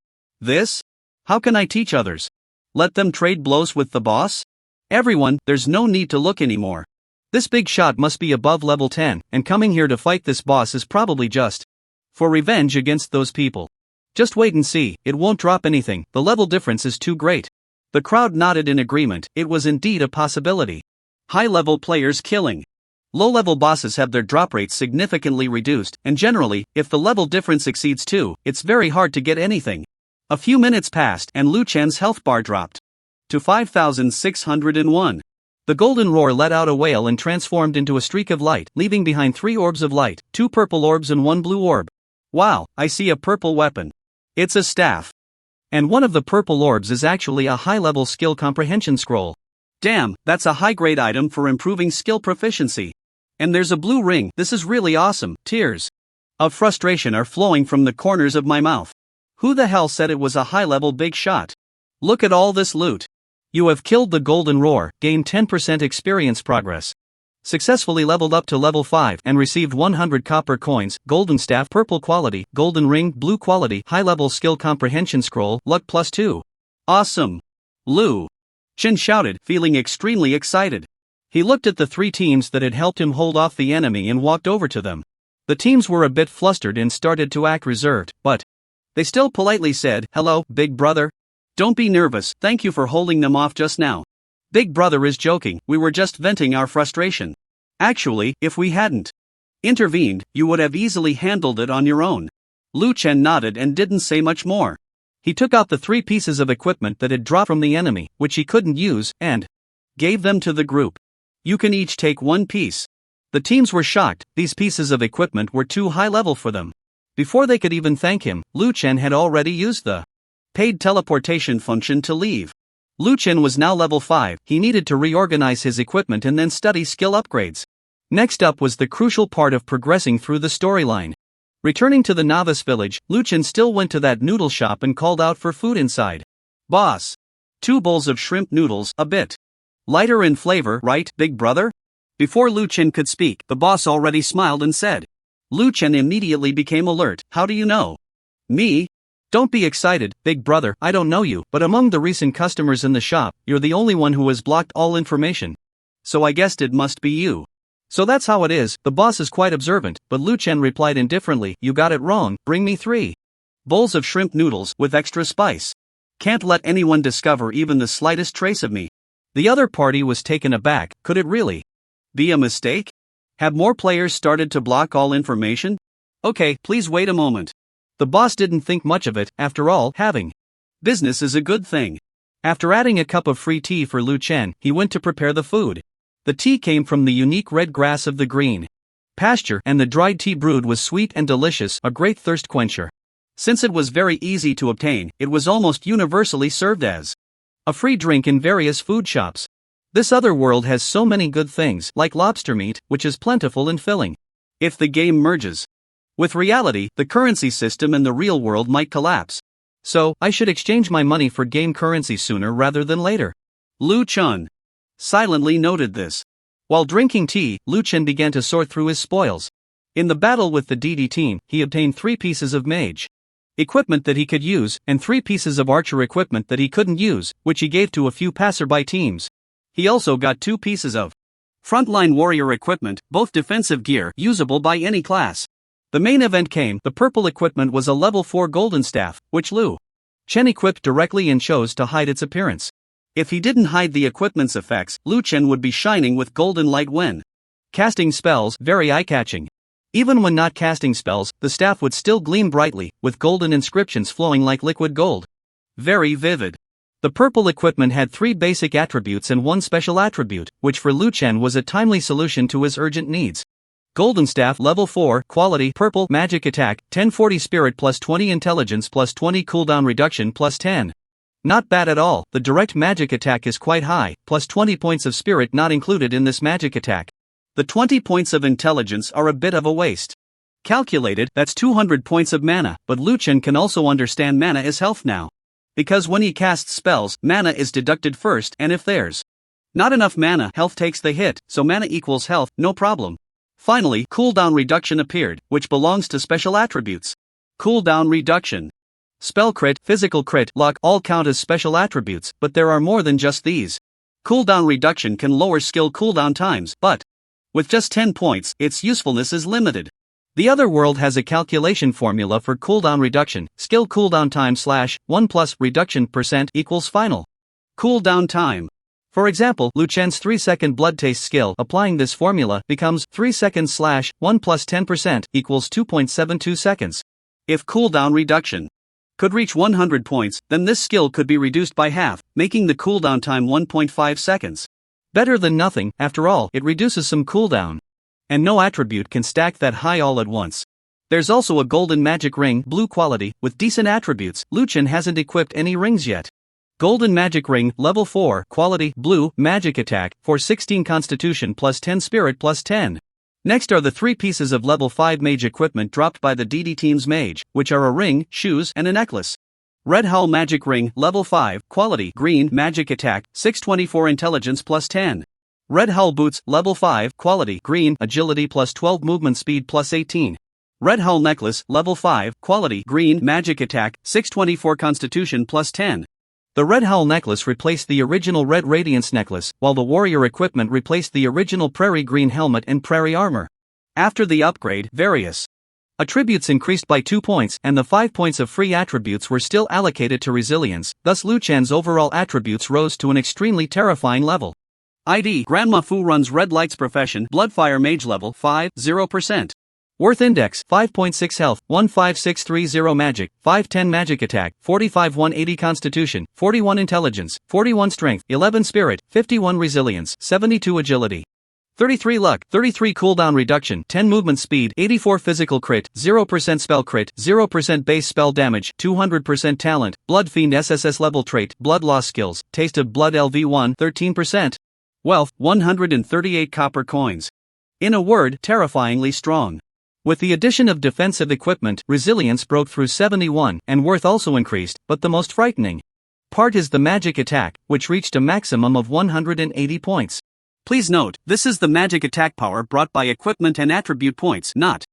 this? How can I teach others? Let them trade blows with the boss? Everyone, there's no need to look anymore. This big shot must be above level 10, and coming here to fight this boss is probably just for revenge against those people. Just wait and see, it won't drop anything, the level difference is too great. The crowd nodded in agreement, it was indeed a possibility. High-level players killing. Low-level bosses have their drop rates significantly reduced, and generally, if the level difference exceeds 2, it's very hard to get anything. A few minutes passed and Lu Chen's health bar dropped to 5,601. The golden roar let out a wail and transformed into a streak of light, leaving behind 3 orbs of light, 2 purple orbs and 1 blue orb. Wow, I see a purple weapon. It's a staff. And one of the purple orbs is actually a high-level skill comprehension scroll. Damn, that's a high-grade item for improving skill proficiency. And there's a blue ring, this is really awesome. Tears of frustration are flowing from the corners of my mouth. Who the hell said it was a high-level big shot? Look at all this loot. You have killed the golden roar, gained 10% experience progress. Successfully leveled up to level 5 and received 100 copper coins, golden staff purple quality, golden ring blue quality, high-level skill comprehension scroll, luck plus 2. Awesome! Lu Chen shouted, feeling extremely excited. He looked at the 3 teams that had helped him hold off the enemy and walked over to them. The teams were a bit flustered and started to act reserved, but they still politely said, "Hello, big brother. Don't be nervous, thank you for holding them off just now. Big brother is joking, we were just venting our frustration. Actually, if we hadn't intervened, you would have easily handled it on your own." Lu Chen nodded and didn't say much more. He took out the 3 pieces of equipment that had dropped from the enemy, which he couldn't use, and gave them to the group. You can each take 1 piece. The teams were shocked, these pieces of equipment were too high level for them. Before they could even thank him, Lu Chen had already used the paid teleportation function to leave. Lu Chen was now level 5, he needed to reorganize his equipment and then study skill upgrades. Next up was the crucial part of progressing through the storyline. Returning to the Novice village, Lu Chen still went to that noodle shop and called out for food inside. "Boss. 2 bowls of shrimp noodles, a bit lighter in flavor, right, big brother?" Before Lu Chen could speak, the boss already smiled and said. Lu Chen immediately became alert. "How do you know me?" "Don't be excited, big brother, I don't know you, but among the recent customers in the shop, you're the only one who has blocked all information. So I guessed it must be you." "So that's how it is." The boss is quite observant, but Lu Chen replied indifferently, "You got it wrong, bring me 3 bowls of shrimp noodles with extra spice. Can't let anyone discover even the slightest trace of me." The other party was taken aback. Could it really be a mistake? Have more players started to block all information? Okay, please wait a moment. The boss didn't think much of it, after all, having business is a good thing. After adding a cup of free tea for Lu Chen, he went to prepare the food. The tea came from the unique red grass of the green pasture, and the dried tea brewed was sweet and delicious, a great thirst quencher. Since it was very easy to obtain, it was almost universally served as a free drink in various food shops. This Otherworld has so many good things, like lobster meat, which is plentiful and filling. If the game merges with reality, the currency system in the real world might collapse. So, I should exchange my money for game currency sooner rather than later. Lu Chen silently noted this. While drinking tea, Lu Chen began to sort through his spoils. In the battle with the DD team, he obtained 3 pieces of Mage equipment that he could use, and 3 pieces of Archer equipment that he couldn't use, which he gave to a few passerby teams. He also got 2 pieces of Frontline Warrior equipment, both defensive gear, usable by any class. The main event came. The purple equipment was a level 4 golden staff, which Lu Chen equipped directly and chose to hide its appearance. If he didn't hide the equipment's effects, Lu Chen would be shining with golden light when casting spells, very eye-catching. Even when not casting spells, the staff would still gleam brightly, with golden inscriptions flowing like liquid gold. Very vivid. The purple equipment had 3 basic attributes and 1 special attribute, which for Lu Chen was a timely solution to his urgent needs. Golden Staff level 4, quality, purple, magic attack, 1040 spirit plus 20 intelligence plus 20 cooldown reduction plus 10. Not bad at all. The direct magic attack is quite high, plus 20 points of spirit not included in this magic attack. The 20 points of intelligence are a bit of a waste. Calculated, that's 200 points of mana, but Lu Chen can also understand mana is health now. Because when he casts spells, mana is deducted first, and if there's not enough mana, health takes the hit, so mana equals health, no problem. Finally, cooldown reduction appeared, which belongs to special attributes. Cooldown reduction. Spell crit, physical crit, luck all count as special attributes, but there are more than just these. Cooldown reduction can lower skill cooldown times, but with just 10 points, its usefulness is limited. The Otherworld has a calculation formula for cooldown reduction, skill cooldown time /1 plus reduction % equals final cooldown time. For example, Lu Chen's 3-second blood taste skill applying this formula becomes 3 seconds /1 plus 10% equals 2.72 seconds. If cooldown reduction could reach 100 points, then this skill could be reduced by half, making the cooldown time 1.5 seconds. Better than nothing, after all, it reduces some cooldown. And no attribute can stack that high all at once. There's also a golden magic ring, blue quality, with decent attributes. Lu Chen hasn't equipped any rings yet. Golden magic ring, level 4, quality, blue, magic attack, for 16 constitution plus 10 spirit plus 10. Next are the 3 pieces of level 5 mage equipment dropped by the DD team's mage, which are a ring, shoes, and a necklace. Red Hull magic ring, level 5, quality, green, magic attack, 624 intelligence plus 10. Red Hull boots, level 5, quality, green, agility plus 12 movement speed plus 18. Red Hull necklace, level 5, quality, green, magic attack, 624 constitution plus 10. The Red Hull necklace replaced the original Red Radiance necklace, while the warrior equipment replaced the original Prairie Green helmet and Prairie armor. After the upgrade, various attributes increased by 2 points, and the 5 points of free attributes were still allocated to resilience, thus Lu Chen's overall attributes rose to an extremely terrifying level. ID Grandma Fu runs Red Lights Profession, Bloodfire Mage level 5, 0%. Worth Index 5.6 Health, 15630 Magic, 510 Magic Attack, 45 180 Constitution, 41 Intelligence, 41 Strength, 11 Spirit, 51 Resilience, 72 Agility, 33 Luck, 33 Cooldown Reduction, 10 Movement Speed, 84 Physical Crit, 0% Spell Crit, 0% Base Spell Damage, 200% Talent, Blood Fiend SSS Level Trait, Blood Loss Skills, Taste of Blood LV1, 13%. Wealth, 138 copper coins. In a word, terrifyingly strong. With the addition of defensive equipment, resilience broke through 71, and worth also increased, but the most frightening part is the magic attack, which reached a maximum of 180 points. Please note, this is the magic attack power brought by equipment and attribute points, not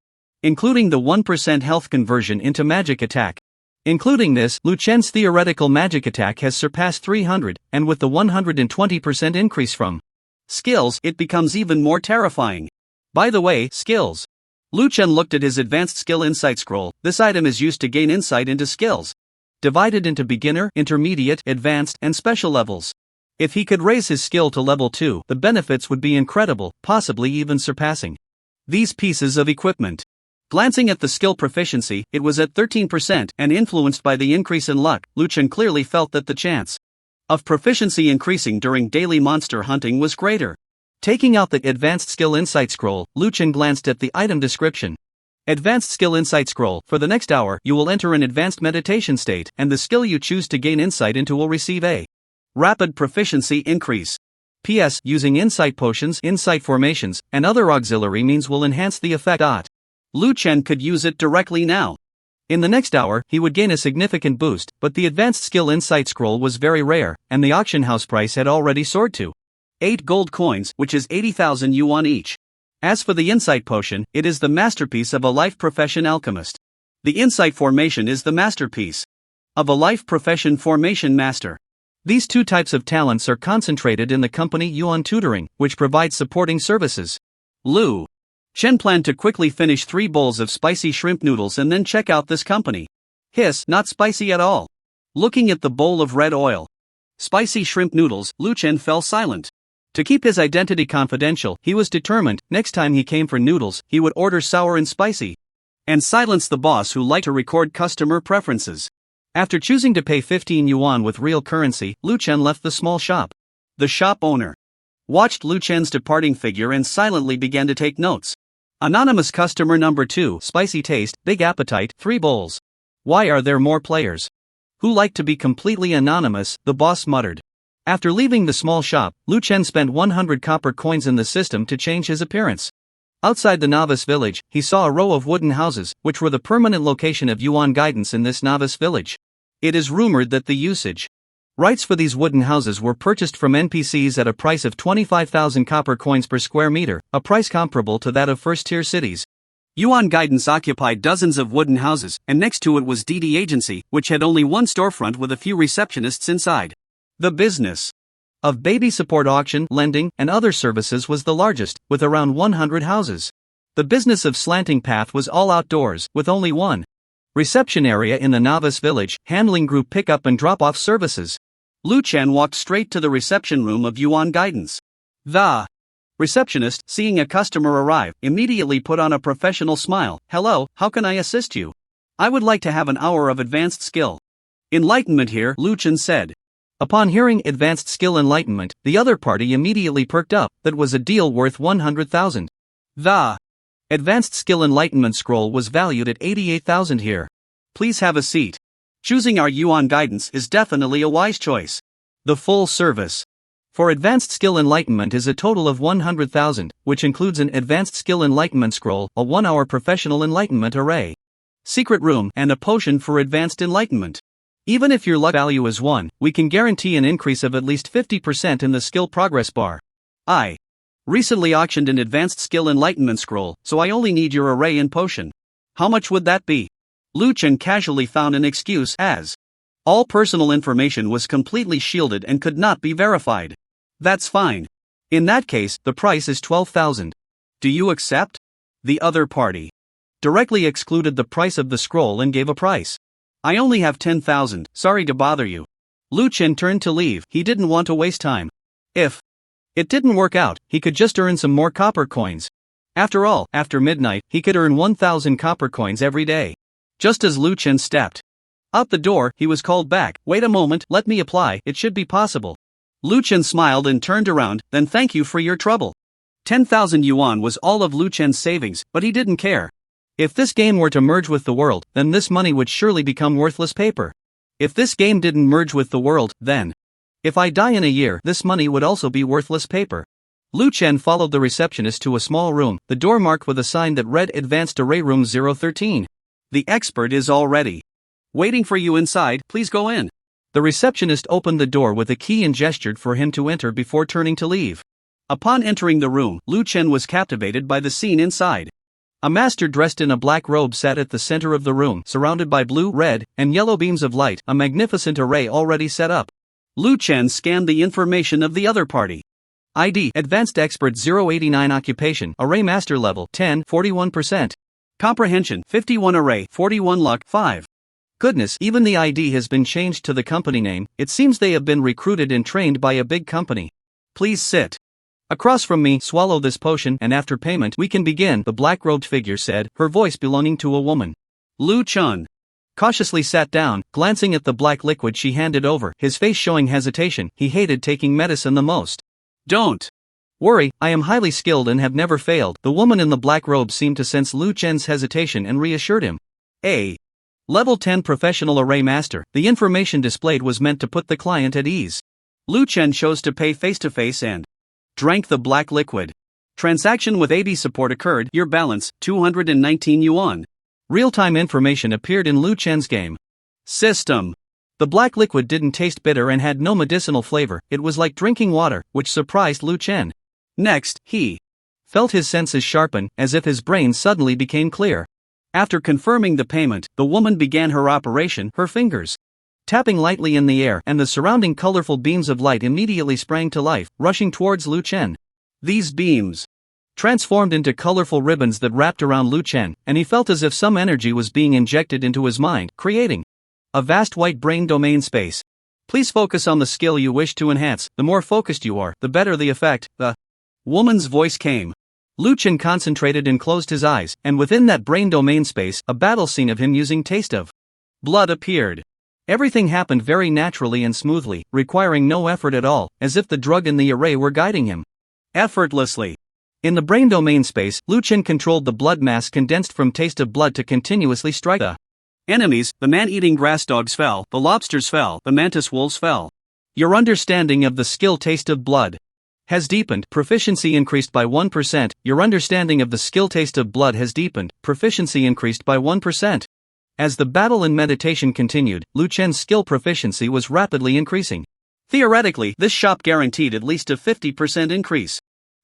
including the 1% health conversion into magic attack. Including this, Lu Chen's theoretical magic attack has surpassed 300, and with the 120% increase from skills, it becomes even more terrifying. By the way, skills. Lu Chen looked at his advanced skill insight scroll. This item is used to gain insight into skills, divided into beginner, intermediate, advanced, and special levels. If he could raise his skill to level 2, the benefits would be incredible, possibly even surpassing these pieces of equipment. Glancing at the skill proficiency, it was at 13%, and influenced by the increase in luck, Lu Chen clearly felt that the chance of proficiency increasing during daily monster hunting was greater. Taking out the Advanced Skill Insight Scroll, Lu Chen glanced at the item description. Advanced Skill Insight Scroll. For the next hour, you will enter an advanced meditation state, and the skill you choose to gain insight into will receive a rapid proficiency increase. P.S. Using insight potions, insight formations, and other auxiliary means will enhance the effect. Lu Chen could use it directly now. In the next hour, he would gain a significant boost, but the Advanced Skill Insight Scroll was very rare, and the auction house price had already soared to 8 gold coins, which is 80,000 yuan each. As for the Insight Potion, it is the masterpiece of a life profession alchemist. The Insight Formation is the masterpiece of a life profession formation master. These 2 types of talents are concentrated in the company Yuan Tutoring, which provides supporting services. Lu Chen planned to quickly finish 3 bowls of spicy shrimp noodles and then check out this company. Hiss, not spicy at all. Looking at the bowl of red oil, spicy shrimp noodles, Lu Chen fell silent. To keep his identity confidential, he was determined, next time he came for noodles, he would order sour and spicy, and silence the boss who liked to record customer preferences. After choosing to pay 15 yuan with real currency, Lu Chen left the small shop. The shop owner watched Lu Chen's departing figure and silently began to take notes. Anonymous customer number 2, spicy taste, big appetite, 3 bowls. Why are there more players who like to be completely anonymous? The boss muttered. After leaving the small shop, Lu Chen spent 100 copper coins in the system to change his appearance. Outside the novice village, he saw a row of wooden houses, which were the permanent location of Yuan guidance in this novice village. It is rumored that the usage rights for these wooden houses were purchased from NPCs at a price of 25,000 copper coins per square meter, a price comparable to that of first-tier cities. Yuan guidance occupied dozens of wooden houses, and next to it was DD Agency, which had only one storefront with a few receptionists inside. The business of baby support auction, lending, and other services was the largest, with around 100 houses. The business of slanting path was all outdoors, with only one reception area in the novice village, handling group pickup and drop-off services. Lu Chen walked straight to the reception room of Yuan guidance. The receptionist, seeing a customer arrive, immediately put on a professional smile. Hello, how can I assist you? I would like to have an hour of advanced skill enlightenment here, Lu Chen said. Upon hearing advanced skill enlightenment, the other party immediately perked up. That was a deal worth 100,000. The advanced skill enlightenment scroll was valued at 88,000 here. Please have a seat. Choosing our Yuan guidance is definitely a wise choice. The full service for advanced skill enlightenment is a total of 100,000, which includes an advanced skill enlightenment scroll, a 1-hour professional enlightenment array, secret room, and a potion for advanced enlightenment. Even if your luck value is 1, we can guarantee an increase of at least 50% in the skill progress bar. I recently auctioned an advanced skill enlightenment scroll, so I only need your array and potion. How much would that be? Lu Chen casually found an excuse, as all personal information was completely shielded and could not be verified. That's fine. In that case, the price is 12,000. Do you accept? The other party directly excluded the price of the scroll and gave a price. I only have 10,000, sorry to bother you. Lu Chen turned to leave. He didn't want to waste time. If it didn't work out, he could just earn some more copper coins. After all, after midnight, he could earn 1,000 copper coins every day. Just as Lu Chen stepped out the door, he was called back. Wait a moment, let me apply, it should be possible. Lu Chen smiled and turned around. Then thank you for your trouble. 10,000 yuan was all of Lu Chen's savings, but he didn't care. If this game were to merge with the world, then this money would surely become worthless paper. If this game didn't merge with the world, then if I die in a year, this money would also be worthless paper. Lu Chen followed the receptionist to a small room, the door marked with a sign that read Advanced Array Room 013. The expert is already waiting for you inside, please go in. The receptionist opened the door with a key and gestured for him to enter before turning to leave. Upon entering the room, Lu Chen was captivated by the scene inside. A master dressed in a black robe sat at the center of the room, surrounded by blue, red, and yellow beams of light, a magnificent array already set up. Lu Chen scanned the information of the other party. ID, Advanced Expert 089 Occupation, Array Master Level 10, 41%. Comprehension, 51 Array, 41 Luck, 5. Goodness, even the ID has been changed to the company name. It seems they have been recruited and trained by a big company. Please sit across from me, swallow this potion, and after payment we can begin, the black-robed figure said, her voice belonging to a woman. Lu Chen cautiously sat down, glancing at the black liquid she handed over, his face showing hesitation. He hated taking medicine the most. Don't worry, I am highly skilled and have never failed. The woman in the black robe seemed to sense Lu Chen's hesitation and reassured him. A Level 10 Professional Array Master. The information displayed was meant to put the client at ease. Lu Chen chose to pay face-to-face and drank the black liquid. Transaction with AB support occurred. Your balance, 219 yuan. Real-time information appeared in Lu Chen's game system. The black liquid didn't taste bitter and had no medicinal flavor. It was like drinking water, which surprised Lu Chen. Next, he felt his senses sharpen, as if his brain suddenly became clear. After confirming the payment, the woman began her operation, her fingers tapping lightly in the air, and the surrounding colorful beams of light immediately sprang to life, rushing towards Lu Chen. These beams transformed into colorful ribbons that wrapped around Lu Chen, and he felt as if some energy was being injected into his mind, creating a vast white brain domain space. Please focus on the skill you wish to enhance. The more focused you are, the better the effect. The woman's voice came. Lu Chen concentrated and closed his eyes, and within that brain domain space, a battle scene of him using taste of blood appeared. Everything happened very naturally and smoothly, requiring no effort at all, as if the drug in the array were guiding him. Effortlessly. In the brain domain space, Lu Chen controlled the blood mass condensed from taste of blood to continuously strike the enemies. The man-eating grass dogs fell, the lobsters fell, the mantis wolves fell. Your understanding of the skill taste of blood has deepened, proficiency increased by 1%. Your understanding of the skill taste of blood has deepened, proficiency increased by 1%. As the battle and meditation continued, Lu Chen's skill proficiency was rapidly increasing. Theoretically, this shop guaranteed at least a 50% increase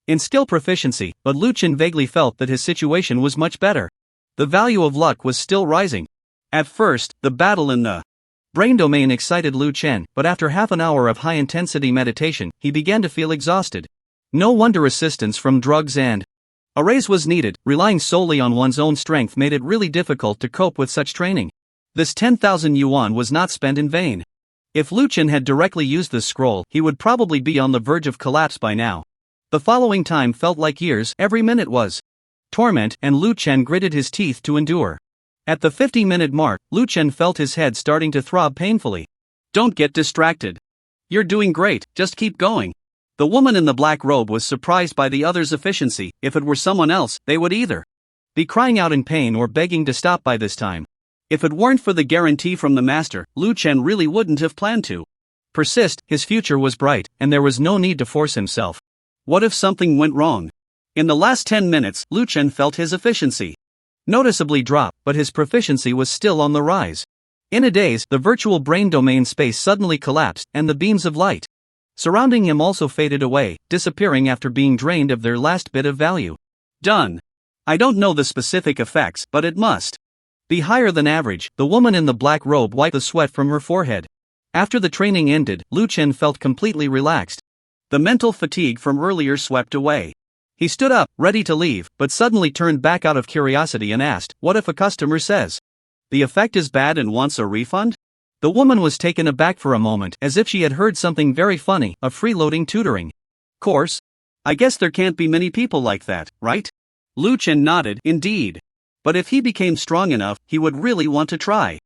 in skill proficiency, but Lu Chen vaguely felt that his situation was much better. The value of luck was still rising. At first, the battle in the brain domain excited Lu Chen, but after half an hour of high-intensity meditation, he began to feel exhausted. No wonder assistance from drugs and arrays was needed. Relying solely on one's own strength made it really difficult to cope with such training. This 10,000 yuan was not spent in vain. If Lu Chen had directly used this scroll, he would probably be on the verge of collapse by now. The following time felt like years, every minute was torment, and Lu Chen gritted his teeth to endure. At the 50-minute mark, Lu Chen felt his head starting to throb painfully. Don't get distracted. You're doing great, just keep going. The woman in the black robe was surprised by the other's efficiency. If it were someone else, they would either be crying out in pain or begging to stop by this time. If it weren't for the guarantee from the master, Lu Chen really wouldn't have planned to persist. His future was bright, and there was no need to force himself. What if something went wrong? In the last 10 minutes, Lu Chen felt his efficiency noticeably drop, but his proficiency was still on the rise. In a daze, the virtual brain domain space suddenly collapsed, and the beams of light surrounding him also faded away, disappearing after being drained of their last bit of value. Done. I don't know the specific effects, but it must be higher than average. The woman in the black robe wiped the sweat from her forehead. After the training ended, Lu Chen felt completely relaxed. The mental fatigue from earlier swept away. He stood up, ready to leave, but suddenly turned back out of curiosity and asked, "What if a customer says the effect is bad and wants a refund?" The woman was taken aback for a moment, as if she had heard something very funny, a freeloading tutoring course. I guess there can't be many people like that, right? Lu Chen nodded, indeed. But if he became strong enough, he would really want to try.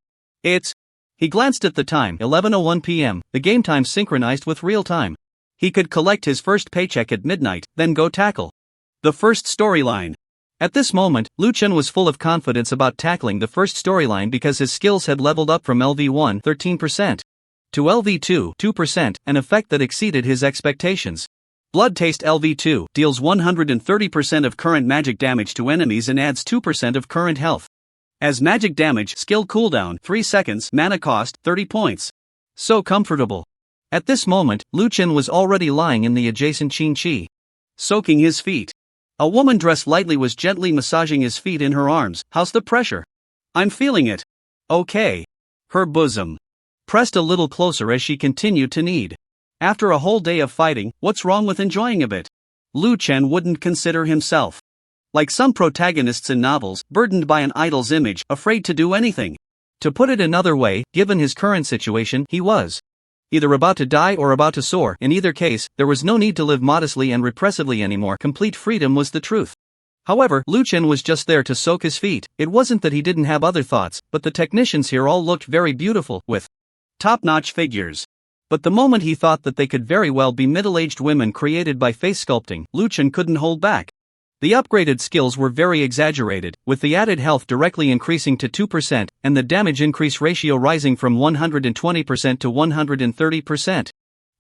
He glanced at the time, 11:01 p.m., the game time synchronized with real time. He could collect his first paycheck at midnight, then go tackle the first storyline. At this moment, Lu Chen was full of confidence about tackling the first storyline because his skills had leveled up from LV1 13% to LV2 2%, an effect that exceeded his expectations. Blood Taste LV2 deals 130% of current magic damage to enemies and adds 2% of current health. As magic damage, skill cooldown 3 seconds, mana cost 30 points. So comfortable. At this moment, Lu Chen was already lying in the adjacent Qin-Chi, soaking his feet. A woman dressed lightly was gently massaging his feet in her arms. How's the pressure? I'm feeling it. Okay. Her bosom pressed a little closer as she continued to knead. After a whole day of fighting, what's wrong with enjoying a bit? Lu Chen wouldn't consider himself like some protagonists in novels, burdened by an idol's image, afraid to do anything. To put it another way, given his current situation, he was either about to die or about to soar. In either case, there was no need to live modestly and repressively anymore. Complete freedom was the truth. However, Lu Chen was just there to soak his feet. It wasn't that he didn't have other thoughts, but the technicians here all looked very beautiful, with top-notch figures. But the moment he thought that they could very well be middle-aged women created by face sculpting, Lu Chen couldn't hold back. The upgraded skills were very exaggerated, with the added health directly increasing to 2%, and the damage increase ratio rising from 120% to 130%.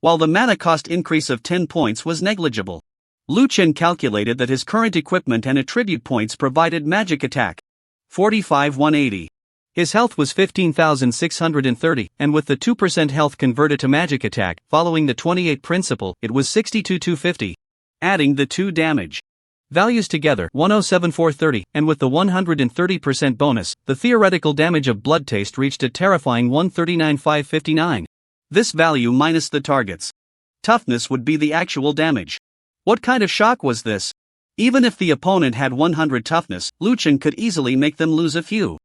While the mana cost increase of 10 points was negligible. Lu Chen calculated that his current equipment and attribute points provided magic attack 45,180. His health was 15,630, and with the 2% health converted to magic attack, following the 28 principle, it was 62,250. Adding the 2 damage values together, 107,430, and with the 130% bonus, the theoretical damage of Blood Taste reached a terrifying 139,559. This value minus the target's toughness would be the actual damage. What kind of shock was this? Even if the opponent had 100 toughness, Lu Chen could easily make them lose a few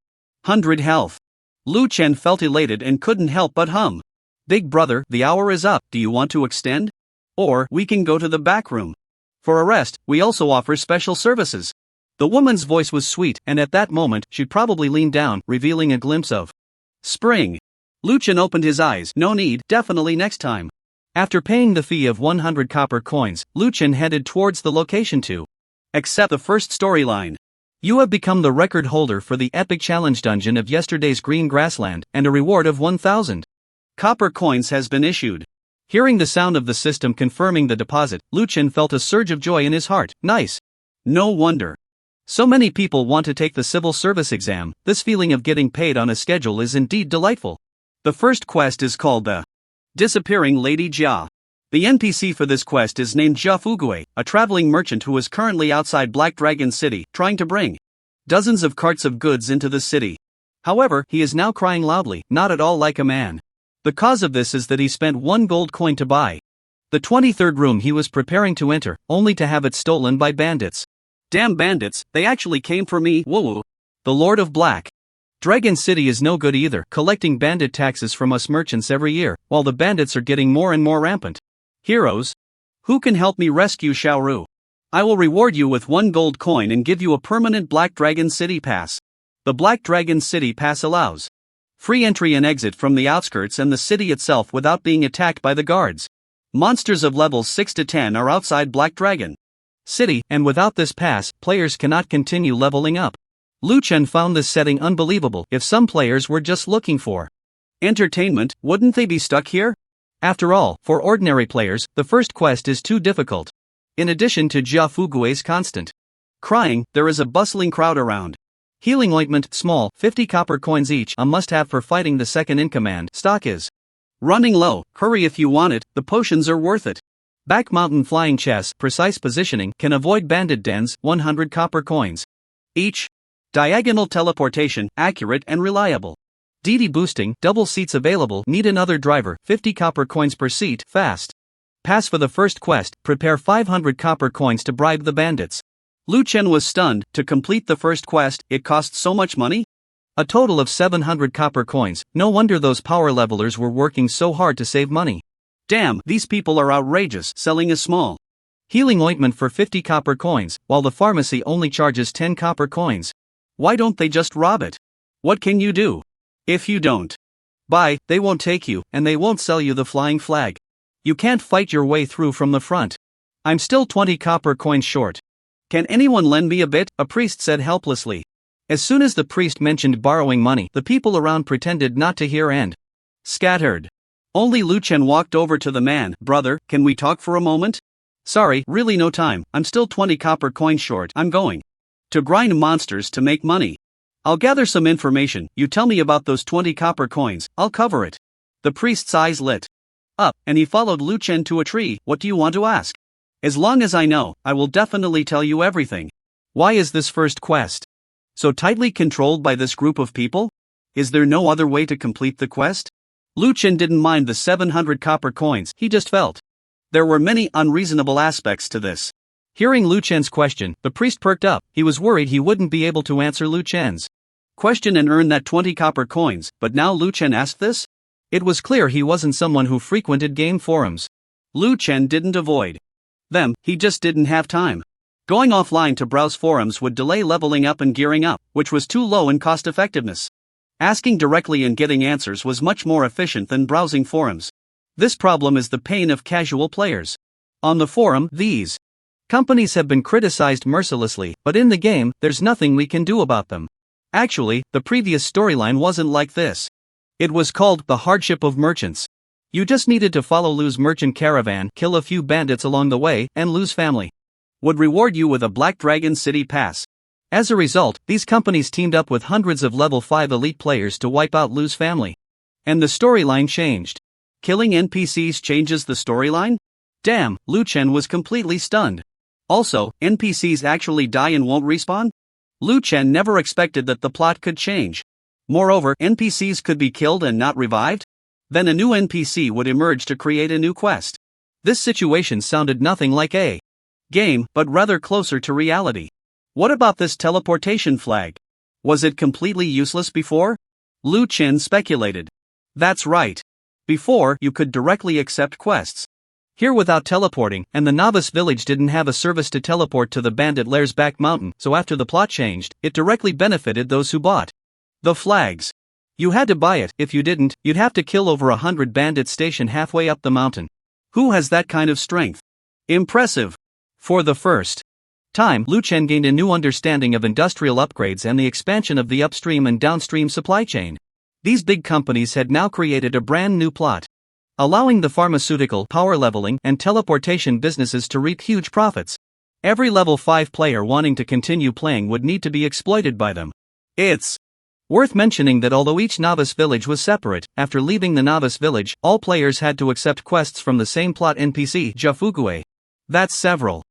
100 health. Lu Chen felt elated and couldn't help but hum. Big brother, the hour is up, do you want to extend? Or, we can go to the back room. For a rest, we also offer special services. The woman's voice was sweet, and at that moment, she probably leaned down, revealing a glimpse of spring. Lu Chen opened his eyes. No need, definitely next time. After paying the fee of 100 copper coins, Lu Chen headed towards the location to accept the first storyline. You have become the record holder for the epic challenge dungeon of yesterday's green grassland, and a reward of 1,000 copper coins has been issued. Hearing the sound of the system confirming the deposit, Lu Chen felt a surge of joy in his heart. Nice. No wonder. So many people want to take the civil service exam. This feeling of getting paid on a schedule is indeed delightful. The first quest is called the Disappearing Lady Jia. The NPC for this quest is named Jia Fugui, a traveling merchant who is currently outside Black Dragon City, trying to bring dozens of carts of goods into the city. However, he is now crying loudly, not at all like a man. The cause of this is that he spent 1 gold coin to buy the 23rd room he was preparing to enter, only to have it stolen by bandits. Damn bandits, they actually came for me. Woo. The Lord of Black Dragon City is no good either, collecting bandit taxes from us merchants every year, while the bandits are getting more and more rampant. Heroes, who can help me rescue Xiaoru? I will reward you with 1 gold coin and give you a permanent Black Dragon City pass. The Black Dragon City pass allows free entry and exit from the outskirts and the city itself without being attacked by the guards. Monsters of levels 6 to 10 are outside Black Dragon City, and without this pass, players cannot continue leveling up. Lu Chen found this setting unbelievable. If some players were just looking for entertainment, wouldn't they be stuck here? After all, for ordinary players, the first quest is too difficult. In addition to Jia Fugui's constant crying, there is a bustling crowd around. Healing ointment, small, 50 copper coins each, a must-have for fighting the second in command. Stock is running low. Hurry if you want it, the potions are worth it. Back mountain flying chess, precise positioning, can avoid bandit dens, 100 copper coins each. Diagonal teleportation, accurate and reliable. DD boosting, double seats available, need another driver, 50 copper coins per seat, fast. Pass for the first quest, prepare 500 copper coins to bribe the bandits. Lu Chen was stunned. To complete the first quest, it cost so much money? A total of 700 copper coins. No wonder those power levelers were working so hard to save money. Damn, these people are outrageous, selling a small healing ointment for 50 copper coins, while the pharmacy only charges 10 copper coins. Why don't they just rob it? What can you do? If you don't buy, they won't take you, and they won't sell you the flying flag. You can't fight your way through from the front. I'm still 20 copper coins short. Can anyone lend me a bit? A priest said helplessly. As soon as the priest mentioned borrowing money, the people around pretended not to hear and scattered. Only Lu Chen walked over to the man. Brother, can we talk for a moment? Sorry, really no time. I'm still 20 copper coins short. I'm going to grind monsters to make money. I'll gather some information. You tell me about those 20 copper coins, I'll cover it. The priest's eyes lit up, and he followed Lu Chen to a tree. What do you want to ask? As long as I know, I will definitely tell you everything. Why is this first quest so tightly controlled by this group of people? Is there no other way to complete the quest? Lu Chen didn't mind the 700 copper coins, he just felt there were many unreasonable aspects to this. Hearing Lu Chen's question, the priest perked up. He was worried he wouldn't be able to answer Lu Chen's question and earn that 20 copper coins, but now Lu Chen asked this? It was clear he wasn't someone who frequented game forums. Lu Chen didn't avoid them, he just didn't have time. Going offline to browse forums would delay leveling up and gearing up, which was too low in cost effectiveness. Asking directly and getting answers was much more efficient than browsing forums. This problem is the pain of casual players. On the forum, these companies have been criticized mercilessly, but in the game, there's nothing we can do about them. Actually, the previous storyline wasn't like this. It was called The Hardship of Merchants. You just needed to follow Lu's merchant caravan, kill a few bandits along the way, and Lu's family would reward you with a Black Dragon City pass. As a result, these companies teamed up with hundreds of level 5 elite players to wipe out Lu's family. And the storyline changed. Killing NPCs changes the storyline? Damn, Lu Chen was completely stunned. Also, NPCs actually die and won't respawn? Lu Chen never expected that the plot could change. Moreover, NPCs could be killed and not revived? Then a new NPC would emerge to create a new quest. This situation sounded nothing like a game, but rather closer to reality. What about this teleportation flag? Was it completely useless before? Lu Chen speculated. That's right. Before, you could directly accept quests here without teleporting, and the Novice village didn't have a service to teleport to the bandit lair's back mountain, so after the plot changed, it directly benefited those who bought the flags. You had to buy it. If you didn't, you'd have to kill over 100 bandits stationed halfway up the mountain. Who has that kind of strength? Impressive. For the first time, Lu Chen gained a new understanding of industrial upgrades and the expansion of the upstream and downstream supply chain. These big companies had now created a brand new plot, allowing the pharmaceutical, power leveling, and teleportation businesses to reap huge profits. Every level 5 player wanting to continue playing would need to be exploited by them. It's worth mentioning that although each novice village was separate, after leaving the novice village, all players had to accept quests from the same plot NPC, Jafugue. That's several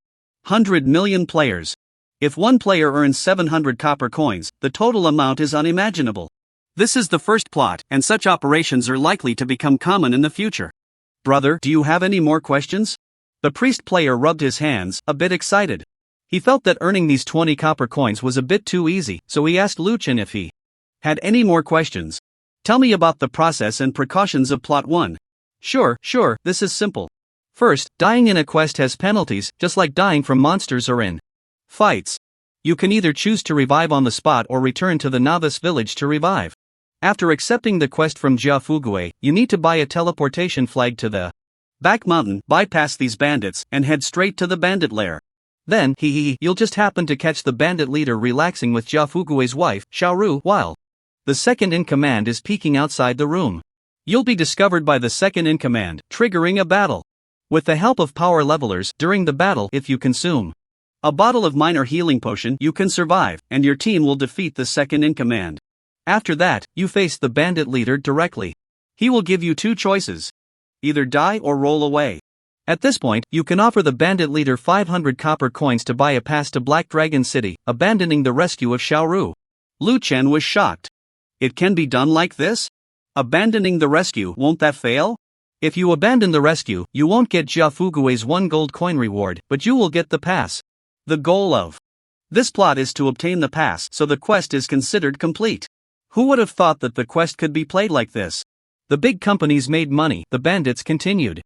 100 million players. If one player earns 700 copper coins, the total amount is unimaginable. This is the first plot, and such operations are likely to become common in the future. Brother, do you have any more questions? The priest player rubbed his hands, a bit excited. He felt that earning these 20 copper coins was a bit too easy, so he asked Lu Chen if he had any more questions. Tell me about the process and precautions of plot 1. Sure, this is simple. First, dying in a quest has penalties, just like dying from monsters or in fights. You can either choose to revive on the spot or return to the novice village to revive. After accepting the quest from Jia Fugue, you need to buy a teleportation flag to the back mountain, bypass these bandits, and head straight to the bandit lair. Then, you'll just happen to catch the bandit leader relaxing with Jia Fugue's wife, Xiaoru, while the second-in-command is peeking outside the room. You'll be discovered by the second-in-command, triggering a battle. With the help of power levelers, during the battle, if you consume a bottle of minor healing potion, you can survive, and your team will defeat the second-in-command. After that, you face the bandit leader directly. He will give you 2 choices. Either die or roll away. At this point, you can offer the bandit leader 500 copper coins to buy a pass to Black Dragon City, abandoning the rescue of Xiaoru. Lu Chen was shocked. It can be done like this? Abandoning the rescue, won't that fail? If you abandon the rescue, you won't get Jia Fugue's 1 gold coin reward, but you will get the pass. The goal of this plot is to obtain the pass, so the quest is considered complete. Who would have thought that the quest could be played like this? The big companies made money, the bandits continued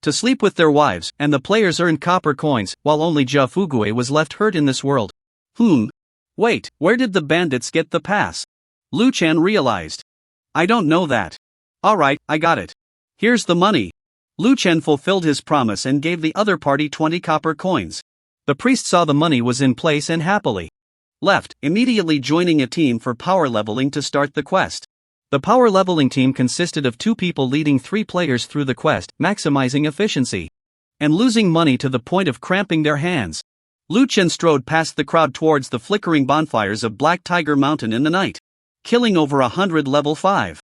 to sleep with their wives, and the players earned copper coins, while only Jia Fugue was left hurt in this world. Wait, where did the bandits get the pass? Lu Chen realized. I don't know that. Alright, I got it. Here's the money. Lu Chen fulfilled his promise and gave the other party 20 copper coins. The priest saw the money was in place and happily left, immediately joining a team for power leveling to start the quest. The power leveling team consisted of 2 people leading 3 players through the quest, maximizing efficiency and losing money to the point of cramping their hands. Lu Chen strode past the crowd towards the flickering bonfires of Black Tiger Mountain in the night, killing over 100 level 5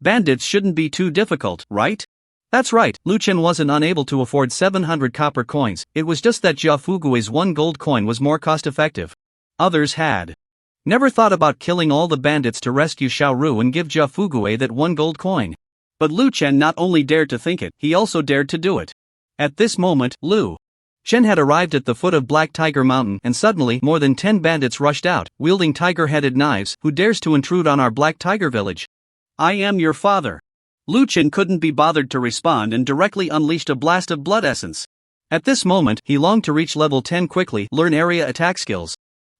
bandits. Shouldn't be too difficult, right? That's right, Lu Chen wasn't unable to afford 700 copper coins, it was just that Jia Fugue's 1 gold coin was more cost-effective. Others had never thought about killing all the bandits to rescue Xiaoru and give Jia Fugue that 1 gold coin. But Lu Chen not only dared to think it, he also dared to do it. At this moment, Lu Chen had arrived at the foot of Black Tiger Mountain, and suddenly, more than 10 bandits rushed out, wielding tiger-headed knives. Who dares to intrude on our Black Tiger village? I am your father. Lu Chen couldn't be bothered to respond and directly unleashed a blast of blood essence. At this moment, he longed to reach level 10 quickly, learn area attack skills,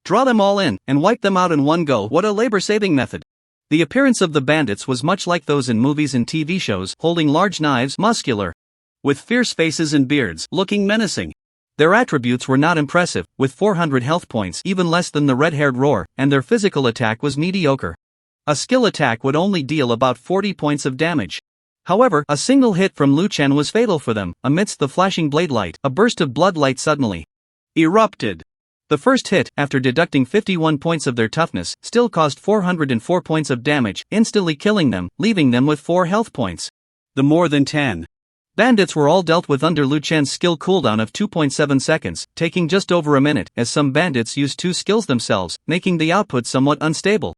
draw them all in, and wipe them out in one go. What a labor-saving method. The appearance of the bandits was much like those in movies and TV shows, holding large knives, muscular, with fierce faces and beards, looking menacing. Their attributes were not impressive, with 400 health points, even less than the red-haired roar, and their physical attack was mediocre. A skill attack would only deal about 40 points of damage. However, a single hit from Lu Chen was fatal for them. Amidst the flashing blade light, a burst of blood light suddenly erupted. The first hit, after deducting 51 points of their toughness, still caused 404 points of damage, instantly killing them, leaving them with 4 health points. The more than 10 bandits were all dealt with under Lu Chen's skill cooldown of 2.7 seconds, taking just over a minute, as some bandits used 2 skills themselves, making the output somewhat unstable.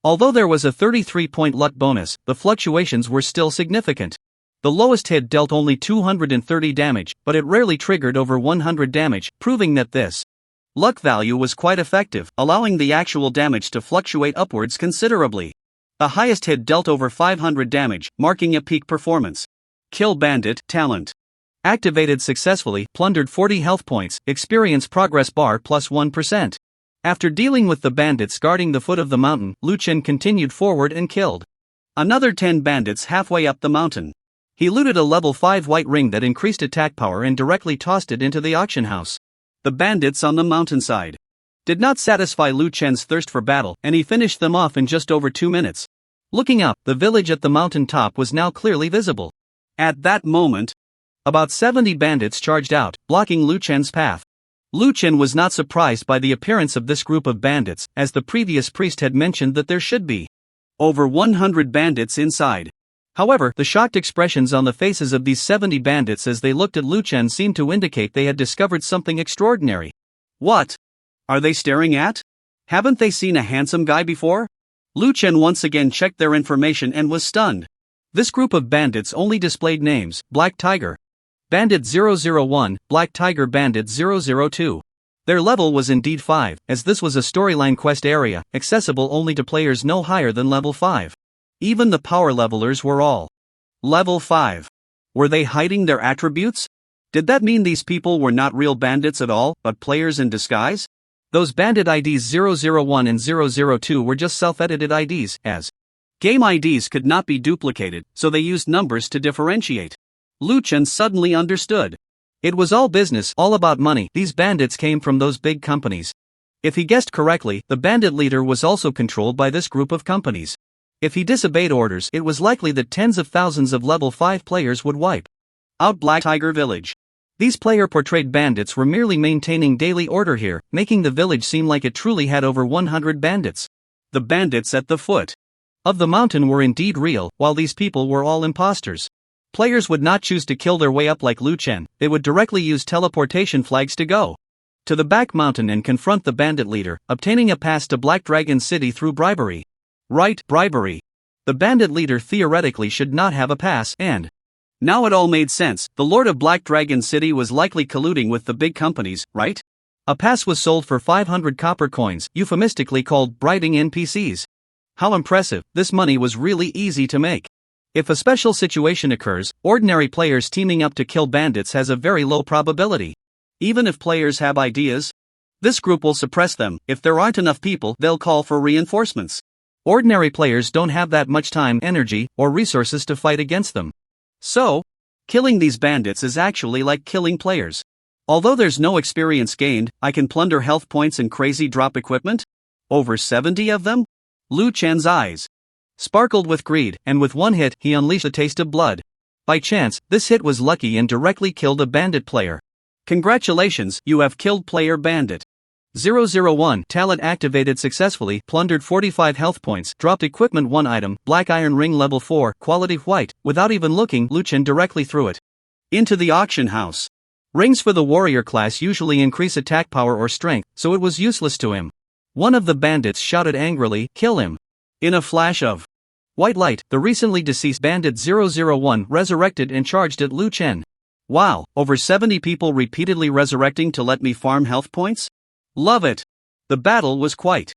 Although there was a 33-point luck bonus, the fluctuations were still significant. The lowest hit dealt only 230 damage, but it rarely triggered over 100 damage, proving that this luck value was quite effective, allowing the actual damage to fluctuate upwards considerably. The highest hit dealt over 500 damage, marking a peak performance. Kill Bandit talent activated successfully, plundered 40 health points, experience progress bar plus 1%. After dealing with the bandits guarding the foot of the mountain, Lu Chen continued forward and killed Another 10 bandits halfway up the mountain. He looted a level 5 white ring that increased attack power and directly tossed it into the auction house. The bandits on the mountainside did not satisfy Lu Chen's thirst for battle, and he finished them off in just over 2 minutes. Looking up, the village at the mountain top was now clearly visible. At that moment, about 70 bandits charged out, blocking Lu Chen's path. Lu Chen was not surprised by the appearance of this group of bandits, as the previous priest had mentioned that there should be over 100 bandits inside. However, the shocked expressions on the faces of these 70 bandits as they looked at Lu Chen seemed to indicate they had discovered something extraordinary. What are they staring at? Haven't they seen a handsome guy before? Lu Chen once again checked their information and was stunned. This group of bandits only displayed names: Black Tiger Bandit 001, Black Tiger Bandit 002. Their level was indeed 5, as this was a storyline quest area, accessible only to players no higher than level 5. Even the power levelers were all level 5. Were they hiding their attributes? Did that mean these people were not real bandits at all, but players in disguise? Those bandit IDs 001 and 002 were just self-edited IDs, as game IDs could not be duplicated, so they used numbers to differentiate. Lu Chen suddenly understood. It was all business, all about money. These bandits came from those big companies. If he guessed correctly, the bandit leader was also controlled by this group of companies. If he disobeyed orders, it was likely that tens of thousands of level 5 players would wipe out Black Tiger Village. These player-portrayed bandits were merely maintaining daily order here, making the village seem like it truly had over 100 bandits. The bandits at the foot of the mountain were indeed real, while these people were all imposters. Players would not choose to kill their way up like Lu Chen, they would directly use teleportation flags to go to the back mountain and confront the bandit leader, obtaining a pass to Black Dragon City through bribery. Right, bribery. The bandit leader theoretically should not have a pass, and now it all made sense. The Lord of Black Dragon City was likely colluding with the big companies, right? A pass was sold for 500 copper coins, euphemistically called bribing NPCs. How impressive, this money was really easy to make. If a special situation occurs, ordinary players teaming up to kill bandits has a very low probability. Even if players have ideas, this group will suppress them. If there aren't enough people, they'll call for reinforcements. Ordinary players don't have that much time, energy, or resources to fight against them. So, killing these bandits is actually like killing players. Although there's no experience gained, I can plunder health points and crazy drop equipment? Over 70 of them? Lu Chen's eyes sparkled with greed, and with one hit, he unleashed a taste of blood. By chance, this hit was lucky and directly killed a bandit player. Congratulations, you have killed player bandit 001. Talent activated successfully, plundered 45 health points, dropped equipment 1 item, black iron ring level 4, quality white. Without even looking, Lu Chen directly threw it into the auction house. Rings for the warrior class usually increase attack power or strength, so it was useless to him. One of the bandits shouted angrily, "Kill him!" In a flash of white light, the recently deceased bandit 001 resurrected and charged at Lu Chen. Wow, over 70 people repeatedly resurrecting to let me farm health points? Love it! The battle was quite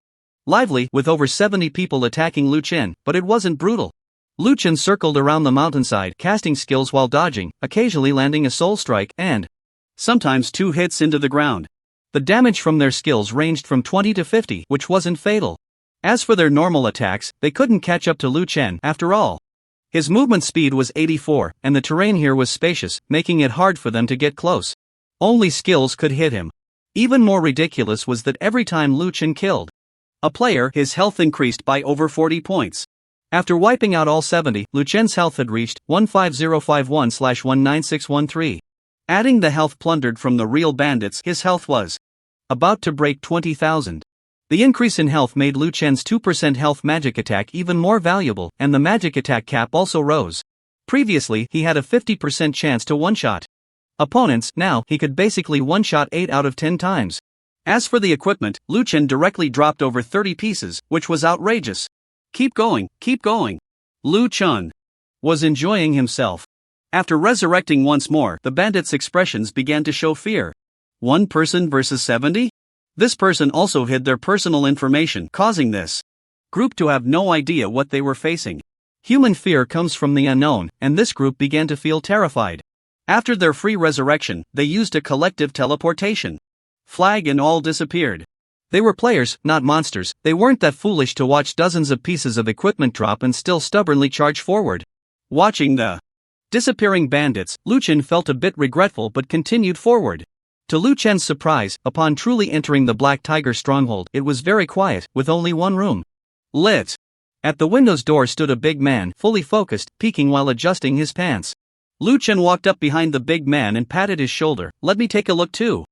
lively, with over 70 people attacking Lu Chen, but it wasn't brutal. Lu Chen circled around the mountainside, casting skills while dodging, occasionally landing a soul strike, and sometimes 2 hits into the ground. The damage from their skills ranged from 20 to 50, which wasn't fatal. As for their normal attacks, they couldn't catch up to Lu Chen, after all. His movement speed was 84, and the terrain here was spacious, making it hard for them to get close. Only skills could hit him. Even more ridiculous was that every time Lu Chen killed a player, his health increased by over 40 points. After wiping out all 70, Lu Chen's health had reached 15051/19613. Adding the health plundered from the real bandits, his health was about to break 20,000. The increase in health made Lu Chen's 2% health magic attack even more valuable, and the magic attack cap also rose. Previously, he had a 50% chance to one-shot opponents. Now, he could basically one-shot 8 out of 10 times. As for the equipment, Lu Chen directly dropped over 30 pieces, which was outrageous. Keep going, keep going. Lu Chen was enjoying himself. After resurrecting once more, the bandits' expressions began to show fear. One person versus 70? This person also hid their personal information, causing this group to have no idea what they were facing. Human fear comes from the unknown, and this group began to feel terrified. After their free resurrection, they used a collective teleportation flag and all disappeared. They were players, not monsters. They weren't that foolish to watch dozens of pieces of equipment drop and still stubbornly charge forward. Watching the disappearing bandits, Lu Chen felt a bit regretful but continued forward. To Lu Chen's surprise, upon truly entering the Black Tiger stronghold, it was very quiet, with only one room lit. At the window's door stood a big man, fully focused, peeking while adjusting his pants. Lu Chen walked up behind the big man and patted his shoulder. "Let me take a look too."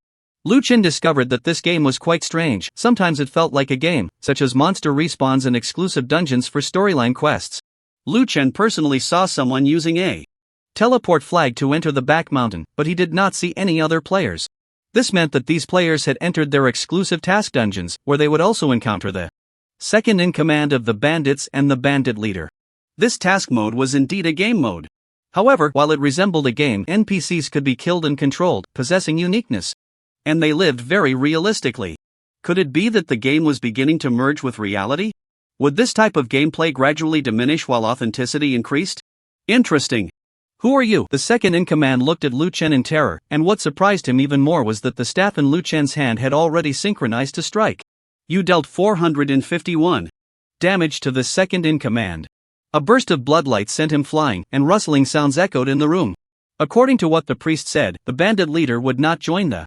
Lu Chen discovered that this game was quite strange. Sometimes it felt like a game, such as monster respawns and exclusive dungeons for storyline quests. Lu Chen personally saw someone using a teleport flag to enter the back mountain, but he did not see any other players. This meant that these players had entered their exclusive task dungeons, where they would also encounter the second-in-command of the bandits and the bandit leader. This task mode was indeed a game mode. However, while it resembled a game, NPCs could be killed and controlled, possessing uniqueness. And they lived very realistically. Could it be that the game was beginning to merge with reality? Would this type of gameplay gradually diminish while authenticity increased? Interesting. "Who are you?" The second-in-command looked at Lu Chen in terror, and what surprised him even more was that the staff in Lu Chen's hand had already synchronized to strike. "You dealt 451 damage to the second-in-command." A burst of bloodlight sent him flying, and rustling sounds echoed in the room. According to what the priest said, the bandit leader would not join the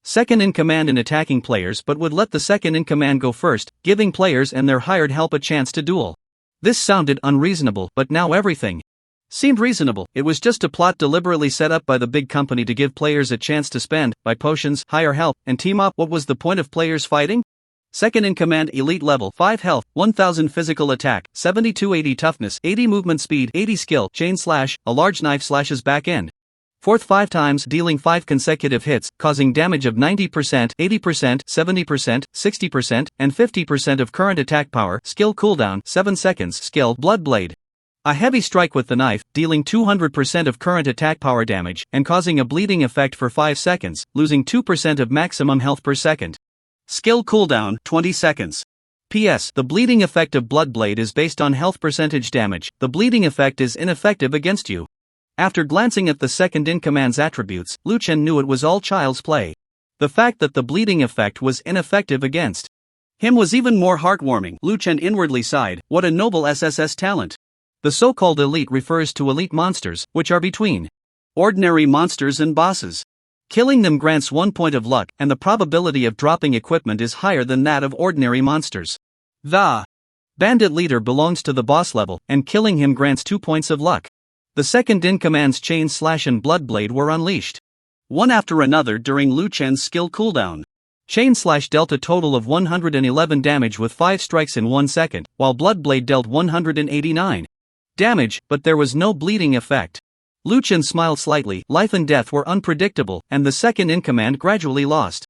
second-in-command in attacking players but would let the second-in-command go first, giving players and their hired help a chance to duel. This sounded unreasonable, but now everything seemed reasonable. It was just a plot deliberately set up by the big company to give players a chance to spend, buy potions, hire help, and team up. What was the point of players fighting? Second-in-command elite level, 5 health, 1000 physical attack, 7280 toughness, 80 movement speed, 80 skill, chain slash, a large knife slashes back end. Fourth 5 times, dealing 5 consecutive hits, causing damage of 90%, 80%, 70%, 60%, and 50% of current attack power. Skill cooldown, 7 seconds. Skill, Bloodblade. A heavy strike with the knife, dealing 200% of current attack power damage, and causing a bleeding effect for 5 seconds, losing 2% of maximum health per second. Skill cooldown, 20 seconds. PS. The bleeding effect of Bloodblade is based on health percentage damage. The bleeding effect is ineffective against you. After glancing at the second-in-command's attributes, Lu Chen knew it was all child's play. The fact that the bleeding effect was ineffective against him was even more heartwarming. Lu Chen inwardly sighed. What a noble SSS talent. The so-called elite refers to elite monsters, which are between ordinary monsters and bosses. Killing them grants 1 point of luck, and the probability of dropping equipment is higher than that of ordinary monsters. The bandit leader belongs to the boss level, and killing him grants 2 points of luck. The second-in-command's chain slash and Bloodblade were unleashed, one after another during Lu Chen's skill cooldown. Chain slash dealt a total of 111 damage with 5 strikes in 1 second, while Bloodblade dealt 189 damage, but there was no bleeding effect. Lu Chen smiled slightly. Life and death were unpredictable, and the second-in-command gradually lost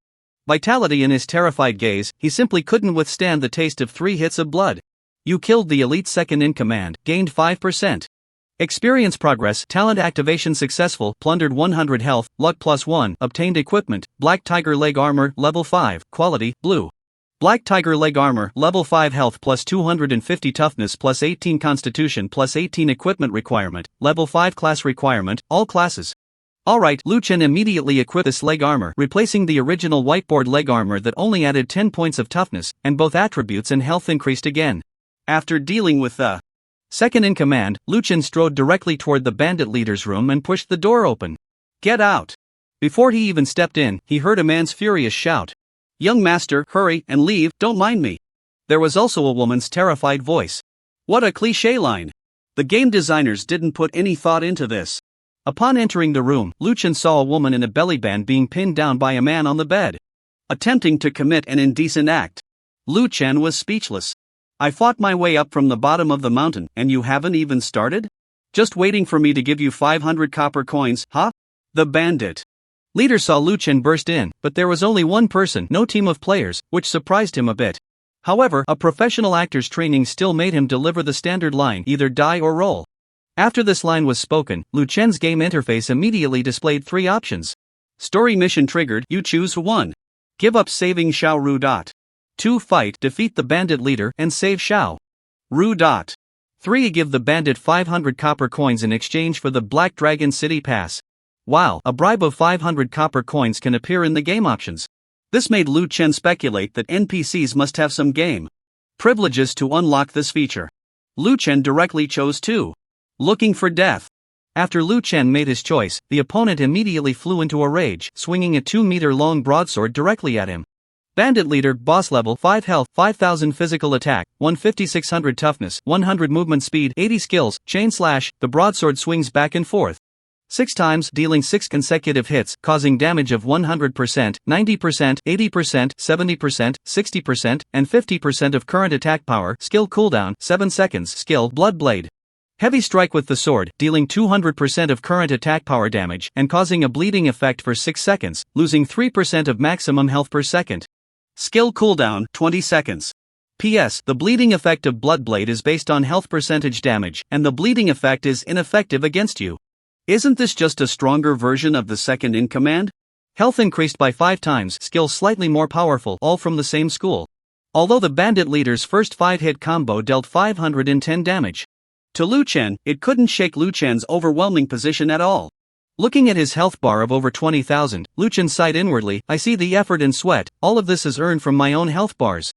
vitality in his terrified gaze. He simply couldn't withstand the taste of 3 hits of blood. You killed the elite second-in-command, gained 5%. Experience progress, talent activation successful, plundered 100 health, luck +1, obtained equipment, Black Tiger leg armor, level 5, quality, blue. Black Tiger leg armor, level 5 health +250 toughness +18 constitution +18 equipment requirement, level 5 class requirement, all classes. Alright, Lu Chen immediately equipped this leg armor, replacing the original whiteboard leg armor that only added 10 points of toughness, and both attributes and health increased again. After dealing with the second-in-command, Lu Chen strode directly toward the bandit leader's room and pushed the door open. "Get out!" Before he even stepped in, he heard a man's furious shout. "Young master, hurry and leave, don't mind me." There was also a woman's terrified voice. What a cliché line. The game designers didn't put any thought into this. Upon entering the room, Lu Chen saw a woman in a belly band being pinned down by a man on the bed, attempting to commit an indecent act. Lu Chen was speechless. "I fought my way up from the bottom of the mountain, and you haven't even started? Just waiting for me to give you 500 copper coins, huh?" The bandit leader saw Lu Chen burst in, but there was only one person, no team of players, which surprised him a bit. However, a professional actor's training still made him deliver the standard line, either die or roll. After this line was spoken, Lu Chen's game interface immediately displayed 3 options. Story mission triggered, you choose 1. Give up saving Xiao Ru. 2. Fight, defeat the bandit leader, and save Xiao Ru. 3. Give the bandit 500 copper coins in exchange for the Black Dragon City Pass. Wow, a bribe of 500 copper coins can appear in the game options. This made Lu Chen speculate that NPCs must have some game privileges to unlock this feature. Lu Chen directly chose 2. Looking for death. After Lu Chen made his choice, the opponent immediately flew into a rage, swinging a 2-meter-long broadsword directly at him. Bandit leader, boss level, 5 health, 5000 physical attack, 15600 toughness, 100 movement speed, 80 skills, chain slash. The broadsword swings back and forth 6 times, dealing 6 consecutive hits, causing damage of 100%, 90%, 80%, 70%, 60%, and 50% of current attack power. Skill cooldown, 7 seconds. Skill, Blood Blade. Heavy strike with the sword, dealing 200% of current attack power damage and causing a bleeding effect for 6 seconds, losing 3% of maximum health per second. Skill cooldown, 20 seconds. PS, the bleeding effect of Blood Blade is based on health percentage damage, and the bleeding effect is ineffective against you. Isn't this just a stronger version of the second in command? Health increased by 5 times, skill slightly more powerful, all from the same school. Although the bandit leader's first 5-hit combo dealt 510 damage to Lu Chen, it couldn't shake Lu Chen's overwhelming position at all. Looking at his health bar of over 20,000, Lu Chen sighed inwardly. I see the effort and sweat, all of this is earned from my own health bars.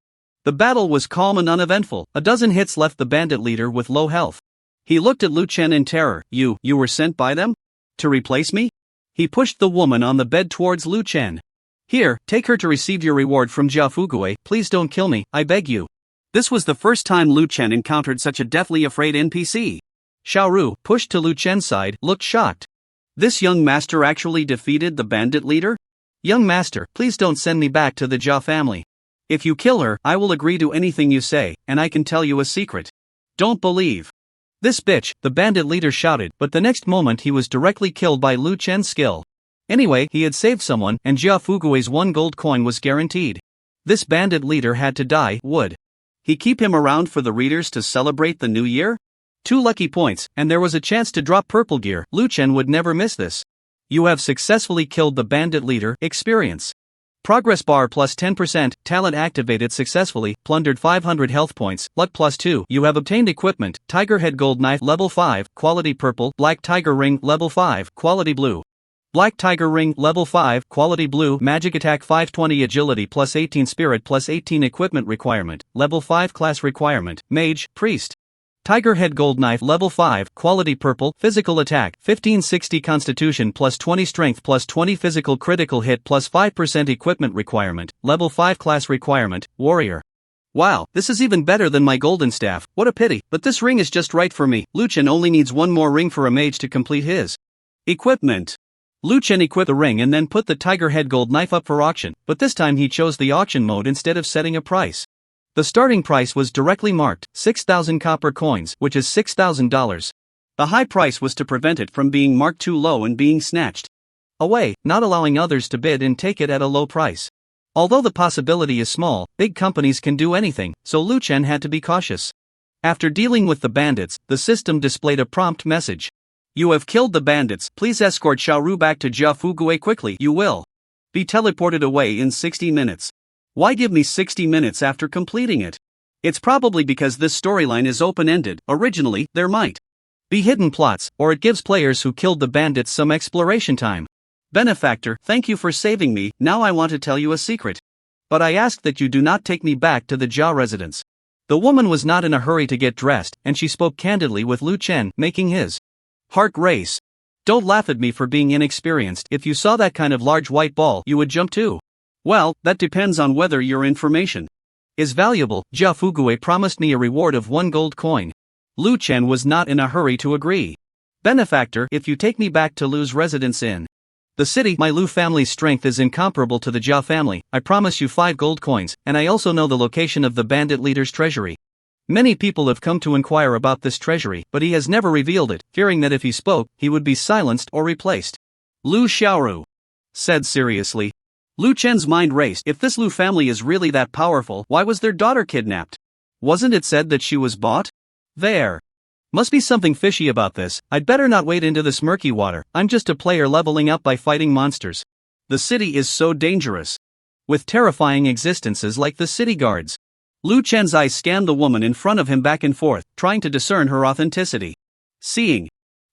The battle was calm and uneventful. A dozen hits left the bandit leader with low health. He looked at Lu Chen in terror. You were sent by them? To replace me? He pushed the woman on the bed towards Lu Chen. Here, take her to receive your reward from Jia Fugui. Please don't kill me, I beg you. This was the first time Lu Chen encountered such a deathly afraid NPC. Xiaoru, pushed to Lu Chen's side, looked shocked. This young master actually defeated the bandit leader? Young master, please don't send me back to the Jia family. If you kill her, I will agree to anything you say, and I can tell you a secret. Don't believe this bitch, the bandit leader shouted, but the next moment he was directly killed by Lu Chen's skill. Anyway, he had saved someone, and Jia Fugui's 1 gold coin was guaranteed. This bandit leader had to die. Would he keep him around for the readers to celebrate the new year? 2 lucky points, and there was a chance to drop purple gear. Lu Chen would never miss this. You have successfully killed the bandit leader. Experience. Progress bar plus 10%, talent activated successfully, plundered 500 health points, luck plus 2. You have obtained equipment, tiger head gold knife level 5, quality purple, black tiger ring level 5, quality blue. Black tiger ring level 5, quality blue, magic attack 520 agility plus 18 spirit plus 18 equipment requirement, level 5 class requirement, mage, priest. Tiger head gold knife level 5, quality purple, physical attack 1560 constitution plus 20 strength plus 20 physical critical hit plus 5% equipment requirement, level 5 class requirement, warrior. Wow, this is even better than my golden staff. What a pity, but this ring is just right for me. Lu Chen only needs 1 more ring for a mage to complete his equipment. Lu Chen equipped the ring and then put the tiger head gold knife up for auction, but this time he chose the auction mode instead of setting a price. The starting price was directly marked, 6,000 copper coins, which is $6,000. The high price was to prevent it from being marked too low and being snatched away, not allowing others to bid and take it at a low price. Although the possibility is small, big companies can do anything, so Lu Chen had to be cautious. After dealing with the bandits, the system displayed a prompt message. You have killed the bandits, please escort Xiaoru back to Jia Fugui quickly. You will be teleported away in 60 minutes. Why give me 60 minutes after completing it? It's probably because this storyline is open-ended. Originally, there might be hidden plots, or it gives players who killed the bandits some exploration time. Benefactor, thank you for saving me. Now I want to tell you a secret. But I ask that you do not take me back to the Jia residence. The woman was not in a hurry to get dressed, and she spoke candidly with Lu Chen, making his heart race. Don't laugh at me for being inexperienced. If you saw that kind of large white ball, you would jump too. Well, that depends on whether your information is valuable. Jia Fugui promised me a reward of 1 gold coin. Lu Chen was not in a hurry to agree. Benefactor, if you take me back to Lu's residence in the city, my Lu family's strength is incomparable to the Jia family. I promise you 5 gold coins, and I also know the location of the bandit leader's treasury. Many people have come to inquire about this treasury, but he has never revealed it, fearing that if he spoke, he would be silenced or replaced. Lu Xiaoru said seriously. Lu Chen's mind raced. If this Lu family is really that powerful, why was their daughter kidnapped? Wasn't it said that she was bought? There must be something fishy about this. I'd better not wade into this murky water. I'm just a player leveling up by fighting monsters. The city is so dangerous, with terrifying existences like the city guards. Lu Chen's eyes scanned the woman in front of him back and forth, trying to discern her authenticity. Seeing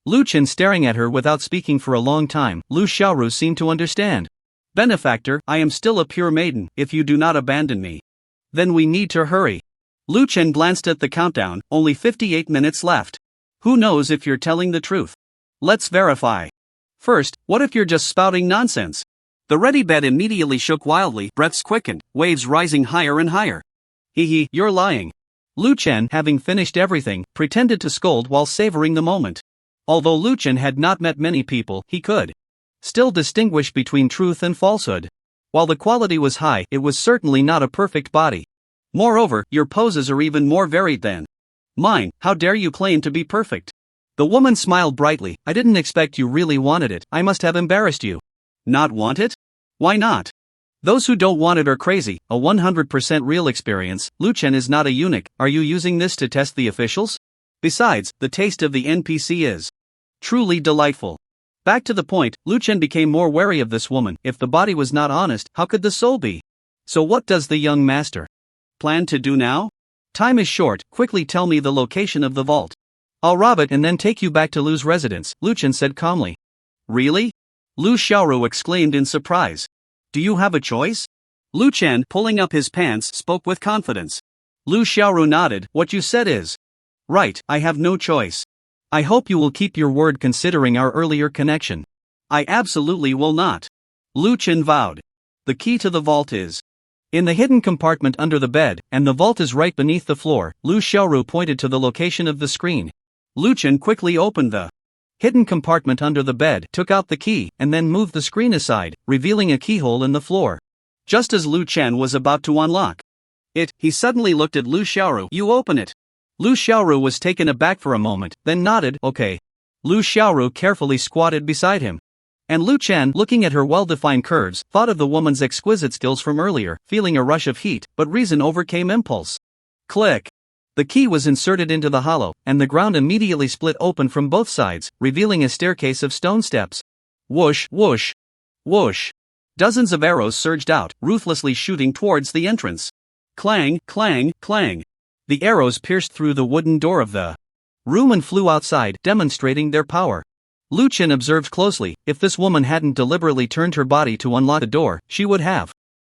Lu Chen staring at her without speaking for a long time, Lu Xiaoru seemed to understand. Benefactor, I am still a pure maiden, if you do not abandon me. Then we need to hurry. Lu Chen glanced at the countdown, only 58 minutes left. Who knows if you're telling the truth? Let's verify. First, what if you're just spouting nonsense? The ready bed immediately shook wildly, breaths quickened, waves rising higher and higher. Hehe, you're lying. Lu Chen, having finished everything, pretended to scold while savoring the moment. Although Lu Chen had not met many people, he could still distinguish between truth and falsehood. While the quality was high, it was certainly not a perfect body. Moreover, your poses are even more varied than mine. How dare you claim to be perfect? The woman smiled brightly. I didn't expect you really wanted it. I must have embarrassed you. Not want it? Why not? Those who don't want it are crazy. A 100% real experience. Lu Chen is not a eunuch. Are you using this to test the officials? Besides, the taste of the NPC is truly delightful. Back to the point, Lu Chen became more wary of this woman. If the body was not honest, how could the soul be? So what does the young master plan to do now? Time is short, quickly tell me the location of the vault. I'll rob it and then take you back to Lu's residence, Lu Chen said calmly. Really? Lu Xiaoru exclaimed in surprise. Do you have a choice? Lu Chen, pulling up his pants, spoke with confidence. Lu Xiaoru nodded. What you said is right, I have no choice. I hope you will keep your word considering our earlier connection. I absolutely will not. Lu Chen vowed. The key to the vault is in the hidden compartment under the bed, and the vault is right beneath the floor. Lu Xiaoru pointed to the location of the screen. Lu Chen quickly opened the hidden compartment under the bed, took out the key, and then moved the screen aside, revealing a keyhole in the floor. Just as Lu Chen was about to unlock it, he suddenly looked at Lu Xiaoru. You open it. Lu Xiaoru was taken aback for a moment, then nodded, okay. Lu Xiaoru carefully squatted beside him. And Lu Chen, looking at her well-defined curves, thought of the woman's exquisite skills from earlier, feeling a rush of heat, but reason overcame impulse. Click. The key was inserted into the hollow, and the ground immediately split open from both sides, revealing a staircase of stone steps. Whoosh, whoosh, whoosh. Dozens of arrows surged out, ruthlessly shooting towards the entrance. Clang, clang, clang. The arrows pierced through the wooden door of the room and flew outside, demonstrating their power. Lu Chen observed closely. If this woman hadn't deliberately turned her body to unlock the door, she would have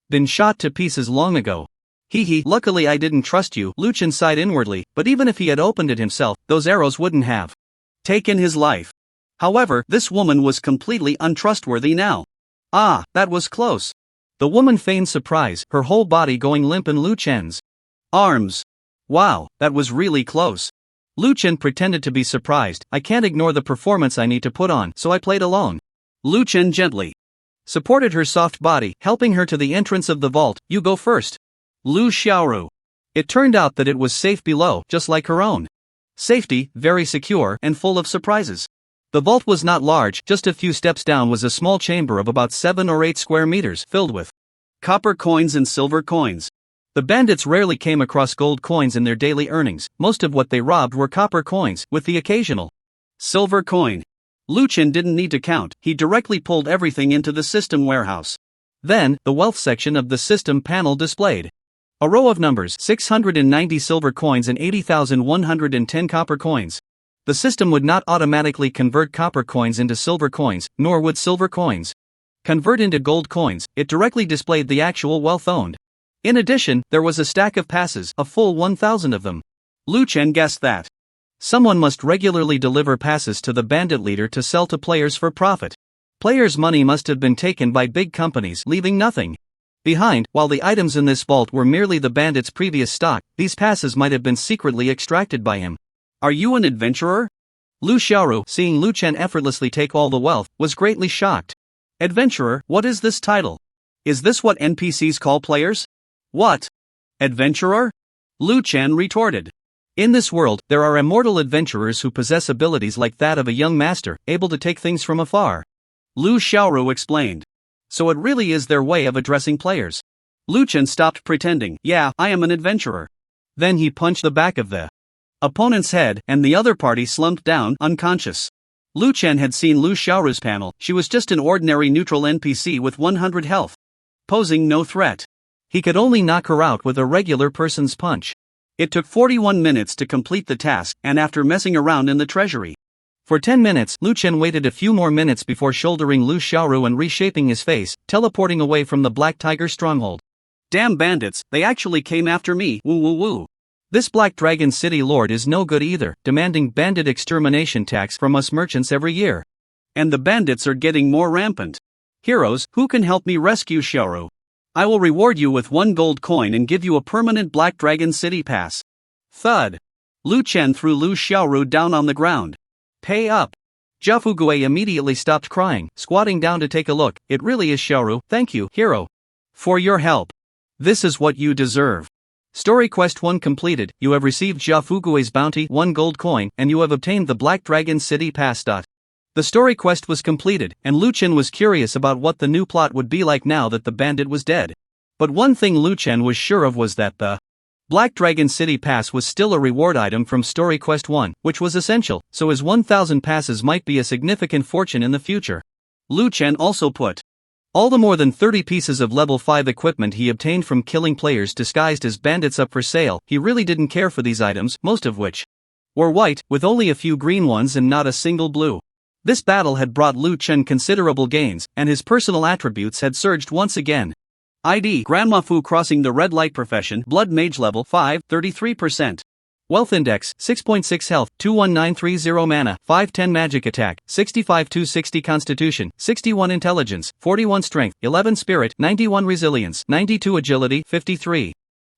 been shot to pieces long ago. Hehe, luckily I didn't trust you, Lu Chen sighed inwardly, but even if he had opened it himself, those arrows wouldn't have taken his life. However, this woman was completely untrustworthy now. Ah, that was close. The woman feigned surprise, her whole body going limp in Lu Chen's arms. Wow, that was really close. Lu Chen pretended to be surprised. I can't ignore the performance I need to put on, so I played alone. Lu Chen gently supported her soft body, helping her to the entrance of the vault. You go first. Lu Xiaoru. It turned out that it was safe below, just like her own. Safety, very secure, and full of surprises. The vault was not large, just a few steps down was a small chamber of about 7 or 8 square meters, filled with copper coins and silver coins. The bandits rarely came across gold coins in their daily earnings. Most of what they robbed were copper coins, with the occasional silver coin. Lu Chen didn't need to count, he directly pulled everything into the system warehouse. Then, the wealth section of the system panel displayed a row of numbers, 690 silver coins and 80,110 copper coins. The system would not automatically convert copper coins into silver coins, nor would silver coins convert into gold coins. It directly displayed the actual wealth owned. In addition, there was a stack of passes, a full 1,000 of them. Lu Chen guessed that someone must regularly deliver passes to the bandit leader to sell to players for profit. Players' money must have been taken by big companies, leaving nothing behind. While the items in this vault were merely the bandit's previous stock, these passes might have been secretly extracted by him. Are you an adventurer? Lu Xiaoru, seeing Lu Chen effortlessly take all the wealth, was greatly shocked. Adventurer, what is this title? Is this what NPCs call players? What? Adventurer? Lu Chen retorted. In this world, there are immortal adventurers who possess abilities like that of a young master, able to take things from afar. Lu Xiaoru explained. So it really is their way of addressing players. Lu Chen stopped pretending. Yeah, I am an adventurer. Then he punched the back of the opponent's head, and the other party slumped down, unconscious. Lu Chen had seen Lu Xiaoru's panel. She was just an ordinary neutral NPC with 100 health, posing no threat. He could only knock her out with a regular person's punch. It took 41 minutes to complete the task, and after messing around in the treasury For 10 minutes, Lu Chen waited a few more minutes before shouldering Lu Xiaoru and reshaping his face, teleporting away from the Black Tiger stronghold. Damn bandits, they actually came after me, woo woo woo. This Black Dragon City Lord is no good either, demanding bandit extermination tax from us merchants every year. And the bandits are getting more rampant. Heroes, who can help me rescue Xiaoru? I will reward you with 1 gold coin and give you a permanent Black Dragon City pass. Thud. Lu Chen threw Lu Xiaoru down on the ground. Pay up. Jia Fugui immediately stopped crying, squatting down to take a look. It really is Xiaoru, thank you, hero. For your help. This is what you deserve. Story Quest 1 completed, you have received Jia Fugui's bounty, 1 gold coin, and you have obtained the Black Dragon City pass. The story quest was completed, and Lu Chen was curious about what the new plot would be like now that the bandit was dead. But one thing Lu Chen was sure of was that the Black Dragon City Pass was still a reward item from Story Quest 1, which was essential, so his 1,000 passes might be a significant fortune in the future. Lu Chen also put all the more than 30 pieces of level 5 equipment he obtained from killing players disguised as bandits up for sale. He really didn't care for these items, most of which were white, with only a few green ones and not a single blue. This battle had brought Lu Chen considerable gains, and his personal attributes had surged once again. ID Grandma Fu crossing the red light profession, Blood Mage level 5, 33%. Wealth Index 6.6 Health, 21930 Mana, 510 Magic Attack, 65-260 Constitution, 61 Intelligence, 41 Strength, 11 Spirit, 91 Resilience, 92 Agility, 53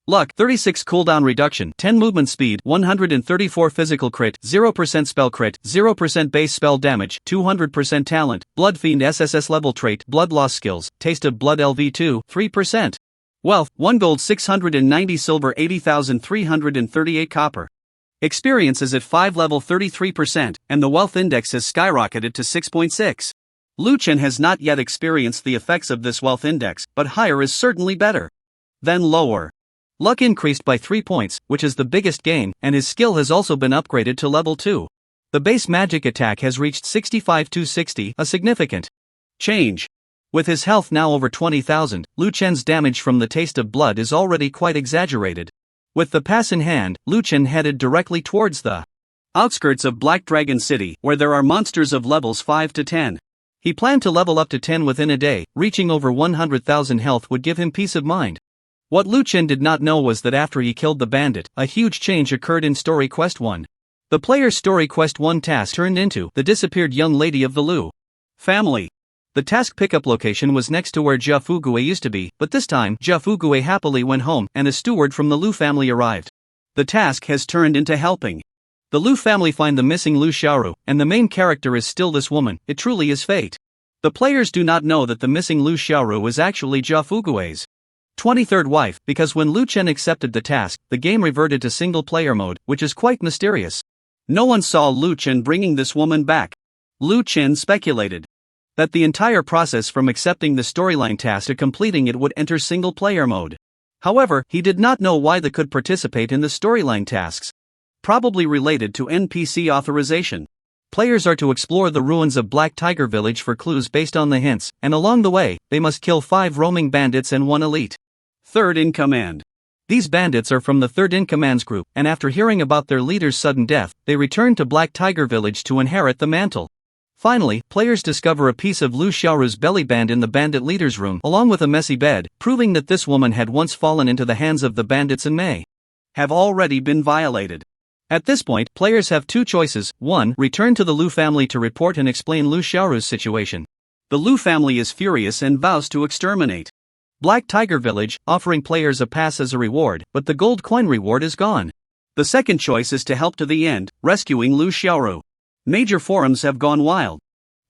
Luck, 36 Cooldown Reduction, 10 Movement Speed, 134 Physical Crit, 0% Spell Crit, 0% Base Spell Damage, 200% Talent, Blood Fiend SSS Level Trait, Blood Loss Skills, Taste of Blood LV2, 3%. Wealth, 1 gold 690 silver 80,338 copper. Experience is at 5 level 33%, and the wealth index has skyrocketed to 6.6. Lu Chen has not yet experienced the effects of this wealth index, but higher is certainly better than lower. Luck increased by 3 points, which is the biggest gain, and his skill has also been upgraded to level 2. The base magic attack has reached 65-260, a significant change. With his health now over 20,000, Lu Chen's damage from the taste of blood is already quite exaggerated. With the pass in hand, Lu Chen headed directly towards the outskirts of Black Dragon City, where there are monsters of levels 5 to 10. He planned to level up to 10 within a day. Reaching over 100,000 health would give him peace of mind. What Lu Chen did not know was that after he killed the bandit, a huge change occurred in Story Quest 1. The player's Story Quest 1 task turned into the disappeared young lady of the Lu family. The task pickup location was next to where Jia Fugui used to be, but this time Jia Fugui happily went home and a steward from the Lu family arrived. The task has turned into helping the Lu family find the missing Lu Xiaoru, and the main character is still this woman. It truly is fate. The players do not know that the missing Lu Xiaoru is actually Jia Fugui's 23rd wife, because when Lu Chen accepted the task, the game reverted to single-player mode, which is quite mysterious. No one saw Lu Chen bringing this woman back. Lu Chen speculated that the entire process from accepting the storyline task to completing it would enter single-player mode. However, he did not know why they could participate in the storyline tasks. Probably related to NPC authorization. Players are to explore the ruins of Black Tiger Village for clues based on the hints, and along the way, they must kill 5 roaming bandits and 1 elite third in command. These bandits are from the third in command's group, and after hearing about their leader's sudden death, they return to Black Tiger Village to inherit the mantle. Finally, players discover a piece of Lu Xiaoru's belly band in the bandit leader's room, along with a messy bed, proving that this woman had once fallen into the hands of the bandits and may have already been violated. At this point, players have 2 choices. 1. Return to the Lu family to report and explain Lu Xiaoru's situation. The Lu family is furious and vows to exterminate Black Tiger Village, offering players a pass as a reward, but the gold coin reward is gone. The second choice is to help to the end, rescuing Lu Xiaoru. Major forums have gone wild,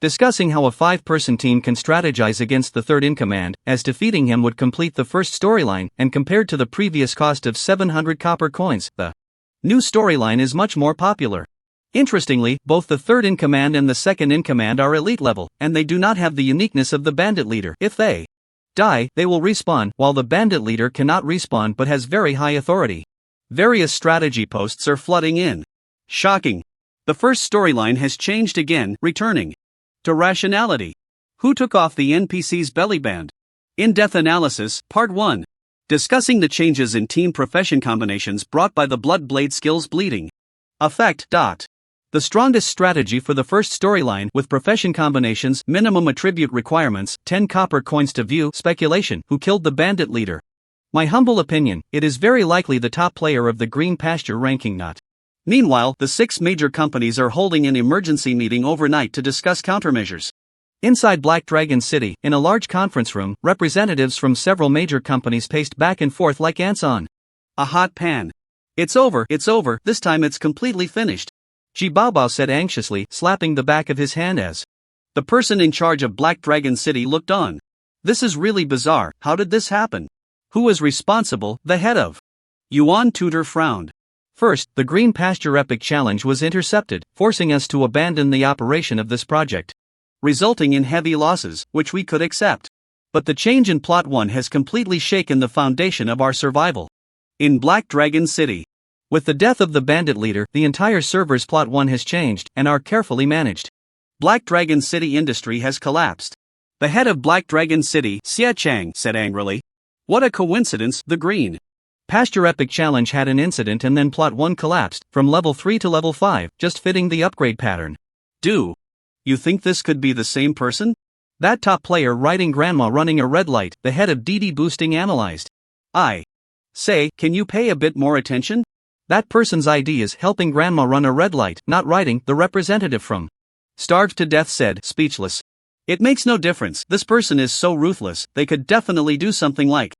discussing how a 5-person team can strategize against the third in command, as defeating him would complete the first storyline, and compared to the previous cost of 700 copper coins, the new storyline is much more popular. Interestingly, both the third in command and the second in command are elite level, and they do not have the uniqueness of the bandit leader. If they die, they will respawn, while the bandit leader cannot respawn but has very high authority. Various strategy posts are flooding in. Shocking. The first storyline has changed again, returning to rationality. Who took off the NPC's belly band? In-depth analysis, Part 1. Discussing the changes in team profession combinations brought by the Blood Blade skills bleeding effect. The strongest strategy for the first storyline with profession combinations, minimum attribute requirements, 10 copper coins to view, speculation, who killed the bandit leader. My humble opinion, it is very likely the top player of the green pasture ranking not. Meanwhile, the 6 major companies are holding an emergency meeting overnight to discuss countermeasures. Inside Black Dragon City, in a large conference room, representatives from several major companies paced back and forth like ants on a hot pan. It's over, this time it's completely finished. Ji Baobao said anxiously, slapping the back of his hand as the person in charge of Black Dragon City looked on. This is really bizarre, how did this happen? Who is responsible? The head of Yuan Tutor frowned. First, the Green Pasture Epic Challenge was intercepted, forcing us to abandon the operation of this project, resulting in heavy losses, which we could accept. But the change in Plot 1 has completely shaken the foundation of our survival. In Black Dragon City, with the death of the bandit leader, the entire server's Plot 1 has changed and are carefully managed. Black Dragon City industry has collapsed. The head of Black Dragon City, Xia Chang, said angrily. What a coincidence, the Green Pasture Epic Challenge had an incident and then Plot 1 collapsed, from level 3 to level 5, just fitting the upgrade pattern. Do you think this could be the same person? That top player riding grandma running a red light, the head of DD Boosting analyzed. I say, can you pay a bit more attention? That person's ID is helping grandma run a red light, not riding, the representative from Starved to Death said, speechless. It makes no difference, this person is so ruthless, they could definitely do something like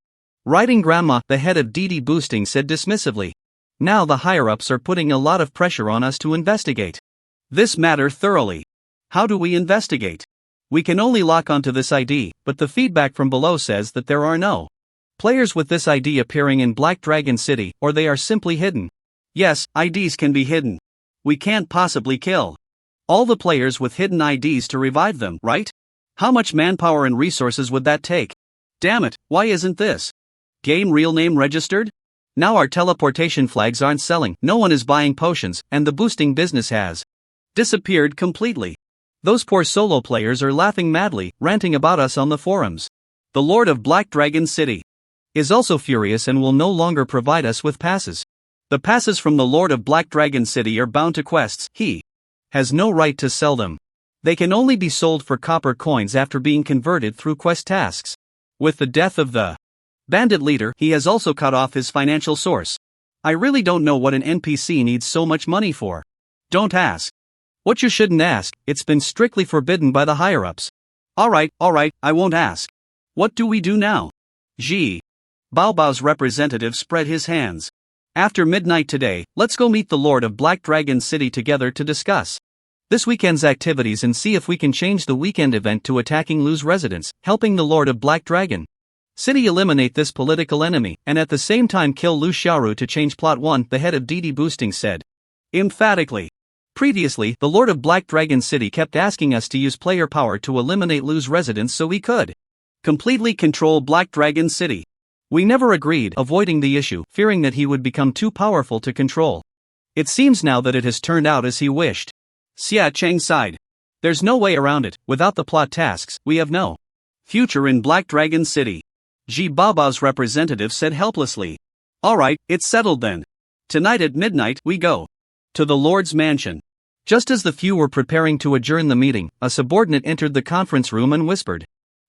riding grandma, the head of DD Boosting said dismissively. Now the higher-ups are putting a lot of pressure on us to investigate this matter thoroughly. How do we investigate? We can only lock onto this ID, but the feedback from below says that there are no players with this ID appearing in Black Dragon City, or they are simply hidden. Yes, IDs can be hidden. We can't possibly kill all the players with hidden IDs to revive them, right? How much manpower and resources would that take? Damn it, why isn't this game real name registered? Now our teleportation flags aren't selling, no one is buying potions, and the boosting business has disappeared completely. Those poor solo players are laughing madly, ranting about us on the forums. The Lord of Black Dragon City is also furious and will no longer provide us with passes. The passes from the Lord of Black Dragon City are bound to quests, he has no right to sell them. They can only be sold for copper coins after being converted through quest tasks. With the death of the bandit leader, he has also cut off his financial source. I really don't know what an NPC needs so much money for. Don't ask. What you shouldn't ask, it's been strictly forbidden by the higher-ups. Alright, I won't ask. What do we do now? Ji Baobao's representative spread his hands. After midnight today, let's go meet the Lord of Black Dragon City together to discuss this weekend's activities and see if we can change the weekend event to attacking Lu's residence, helping the Lord of Black Dragon City eliminate this political enemy, and at the same time kill Lu Xiaoru to change Plot 1, the head of DD Boosting said emphatically. Previously, the Lord of Black Dragon City kept asking us to use player power to eliminate Lu's residence so we could completely control Black Dragon City. We never agreed, avoiding the issue, fearing that he would become too powerful to control. It seems now that it has turned out as he wished. Xia Cheng sighed. There's no way around it, without the plot tasks, we have no future in Black Dragon City. Ji Baobao's representative said helplessly. Alright, it's settled then. Tonight at midnight, we go to the Lord's mansion. Just as the few were preparing to adjourn the meeting, a subordinate entered the conference room and whispered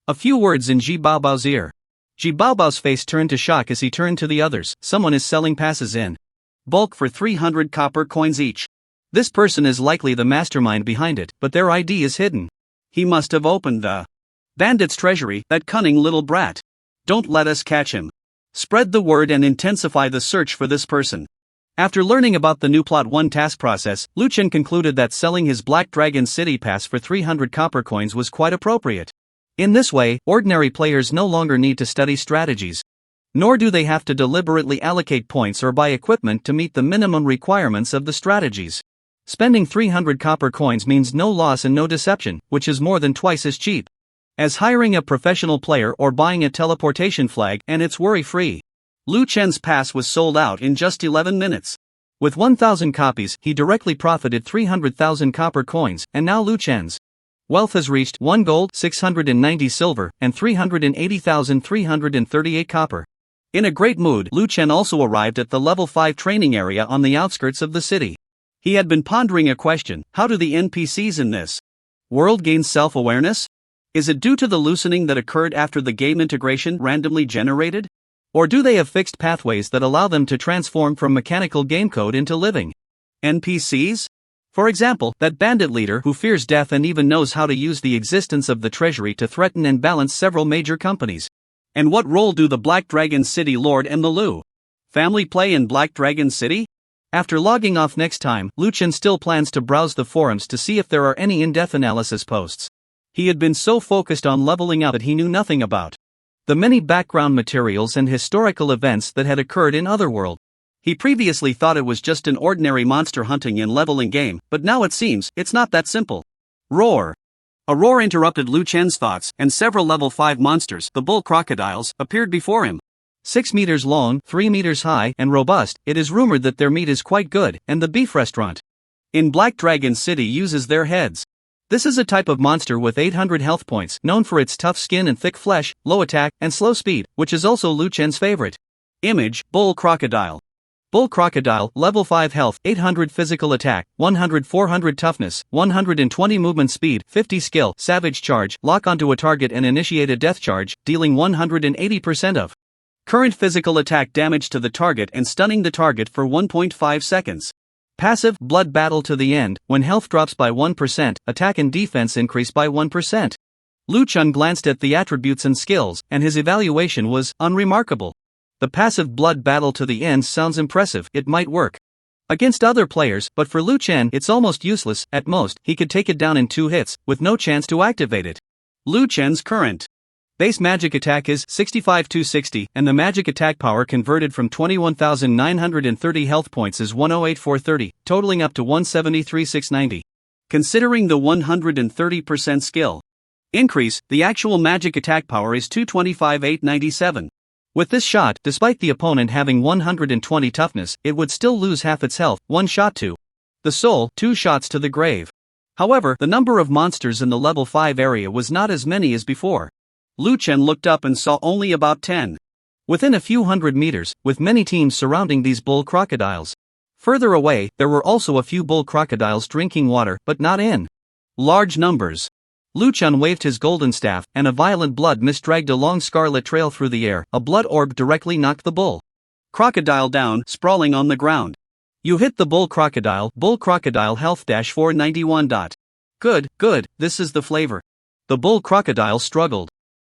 a few words in Ji Baobao's ear. Ji Baobao's face turned to shock as he turned to the others. Someone is selling passes in bulk for 300 copper coins each. This person is likely the mastermind behind it, but their ID is hidden. He must have opened the bandit's treasury, that cunning little brat. Don't let us catch him. Spread the word and intensify the search for this person. After learning about the new Plot 1 task process, Lu Chen concluded that selling his Black Dragon City pass for 300 copper coins was quite appropriate. In this way, ordinary players no longer need to study strategies. Nor do they have to deliberately allocate points or buy equipment to meet the minimum requirements of the strategies. Spending 300 copper coins means no loss and no deception, which is more than twice as cheap as hiring a professional player or buying a teleportation flag, and it's worry-free. Lu Chen's pass was sold out in just 11 minutes. With 1,000 copies, he directly profited 300,000 copper coins, and now Lu Chen's wealth has reached 1 gold, 690 silver, and 380,338 copper. In a great mood, Lu Chen also arrived at the level 5 training area on the outskirts of the city. He had been pondering a question: how do the NPCs in this world gain self-awareness? Is it due to the loosening that occurred after the game integration randomly generated? Or do they have fixed pathways that allow them to transform from mechanical game code into living NPCs? For example, that bandit leader who fears death and even knows how to use the existence of the treasury to threaten and balance several major companies. And what role do the Black Dragon City Lord and the Lu family play in Black Dragon City? After logging off next time, Lu Chen still plans to browse the forums to see if there are any in-depth analysis posts. He had been so focused on leveling up that he knew nothing about the many background materials and historical events that had occurred in Otherworld. He previously thought it was just an ordinary monster hunting and leveling game, but now it seems it's not that simple. Roar! A roar interrupted Lu Chen's thoughts, and several level 5 monsters, the bull crocodiles, appeared before him. 6 meters long, 3 meters high, and robust, it is rumored that their meat is quite good, and the beef restaurant in Black Dragon City uses their heads. This is a type of monster with 800 health points, known for its tough skin and thick flesh, low attack, and slow speed, which is also Lu Chen's favorite. Image: Bull Crocodile. Bull Crocodile, level 5 health, 800 physical attack, 400 toughness, 120 movement speed, 50 skill, savage charge, lock onto a target and initiate a death charge, dealing 180% of current physical attack damage to the target and stunning the target for 1.5 seconds. Passive: Blood Battle to the end. When health drops by 1%, attack and defense increase by 1%. Lu Chen glanced at the attributes and skills, and his evaluation was unremarkable. The passive Blood Battle to the end sounds impressive, it might work against other players, but for Lu Chen it's almost useless. At most, he could take it down in 2 hits, with no chance to activate it. Lu Chen's current base magic attack is 65,260, and the magic attack power converted from 21,930 health points is 108,430, totaling up to 173,690. Considering the 130% skill increase, the actual magic attack power is 225,897. With this shot, despite the opponent having 120 toughness, it would still lose half its health, 1 shot to the soul, 2 shots to the grave. However, the number of monsters in the level 5 area was not as many as before. Lu Chen looked up and saw only about 10 within a few hundred meters, with many teams surrounding these bull crocodiles. Further away, there were also a few bull crocodiles drinking water, but not in large numbers. Lu Chen waved his golden staff, and a violent blood mist dragged a long scarlet trail through the air. A blood orb directly knocked the bull crocodile down, sprawling on the ground. You hit the bull crocodile health -491. Good, this is the flavor. The bull crocodile struggled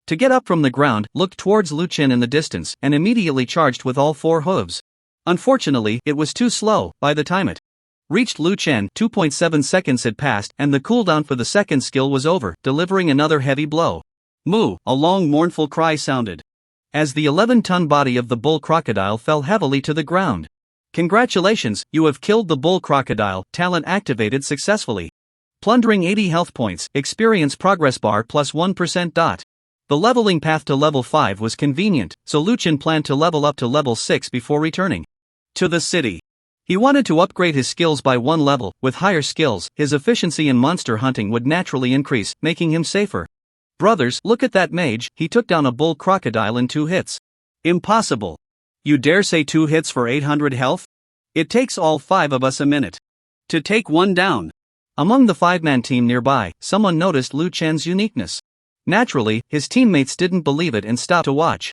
to get up from the ground, looked towards Lu Chen in the distance, and immediately charged with all 4 hooves. Unfortunately, it was too slow. By the time it reached Lu Chen, 2.7 seconds had passed, and the cooldown for the second skill was over, delivering another heavy blow. Moo! A long mournful cry sounded as the 11-ton body of the bull crocodile fell heavily to the ground. Congratulations, you have killed the bull crocodile, talent activated successfully. Plundering 80 health points, experience progress bar plus 1%. The leveling path to level 5 was convenient, so Lu Chen planned to level up to level 6 before returning to the city. He wanted to upgrade his skills by 1 level. With higher skills, his efficiency in monster hunting would naturally increase, making him safer. Brothers, look at that mage, he took down a bull crocodile in 2 hits. Impossible. You dare say 2 hits for 800 health? It takes all 5 of us a minute to take one down. Among the 5-man team nearby, someone noticed Lu Chen's uniqueness. Naturally, his teammates didn't believe it and stopped to watch.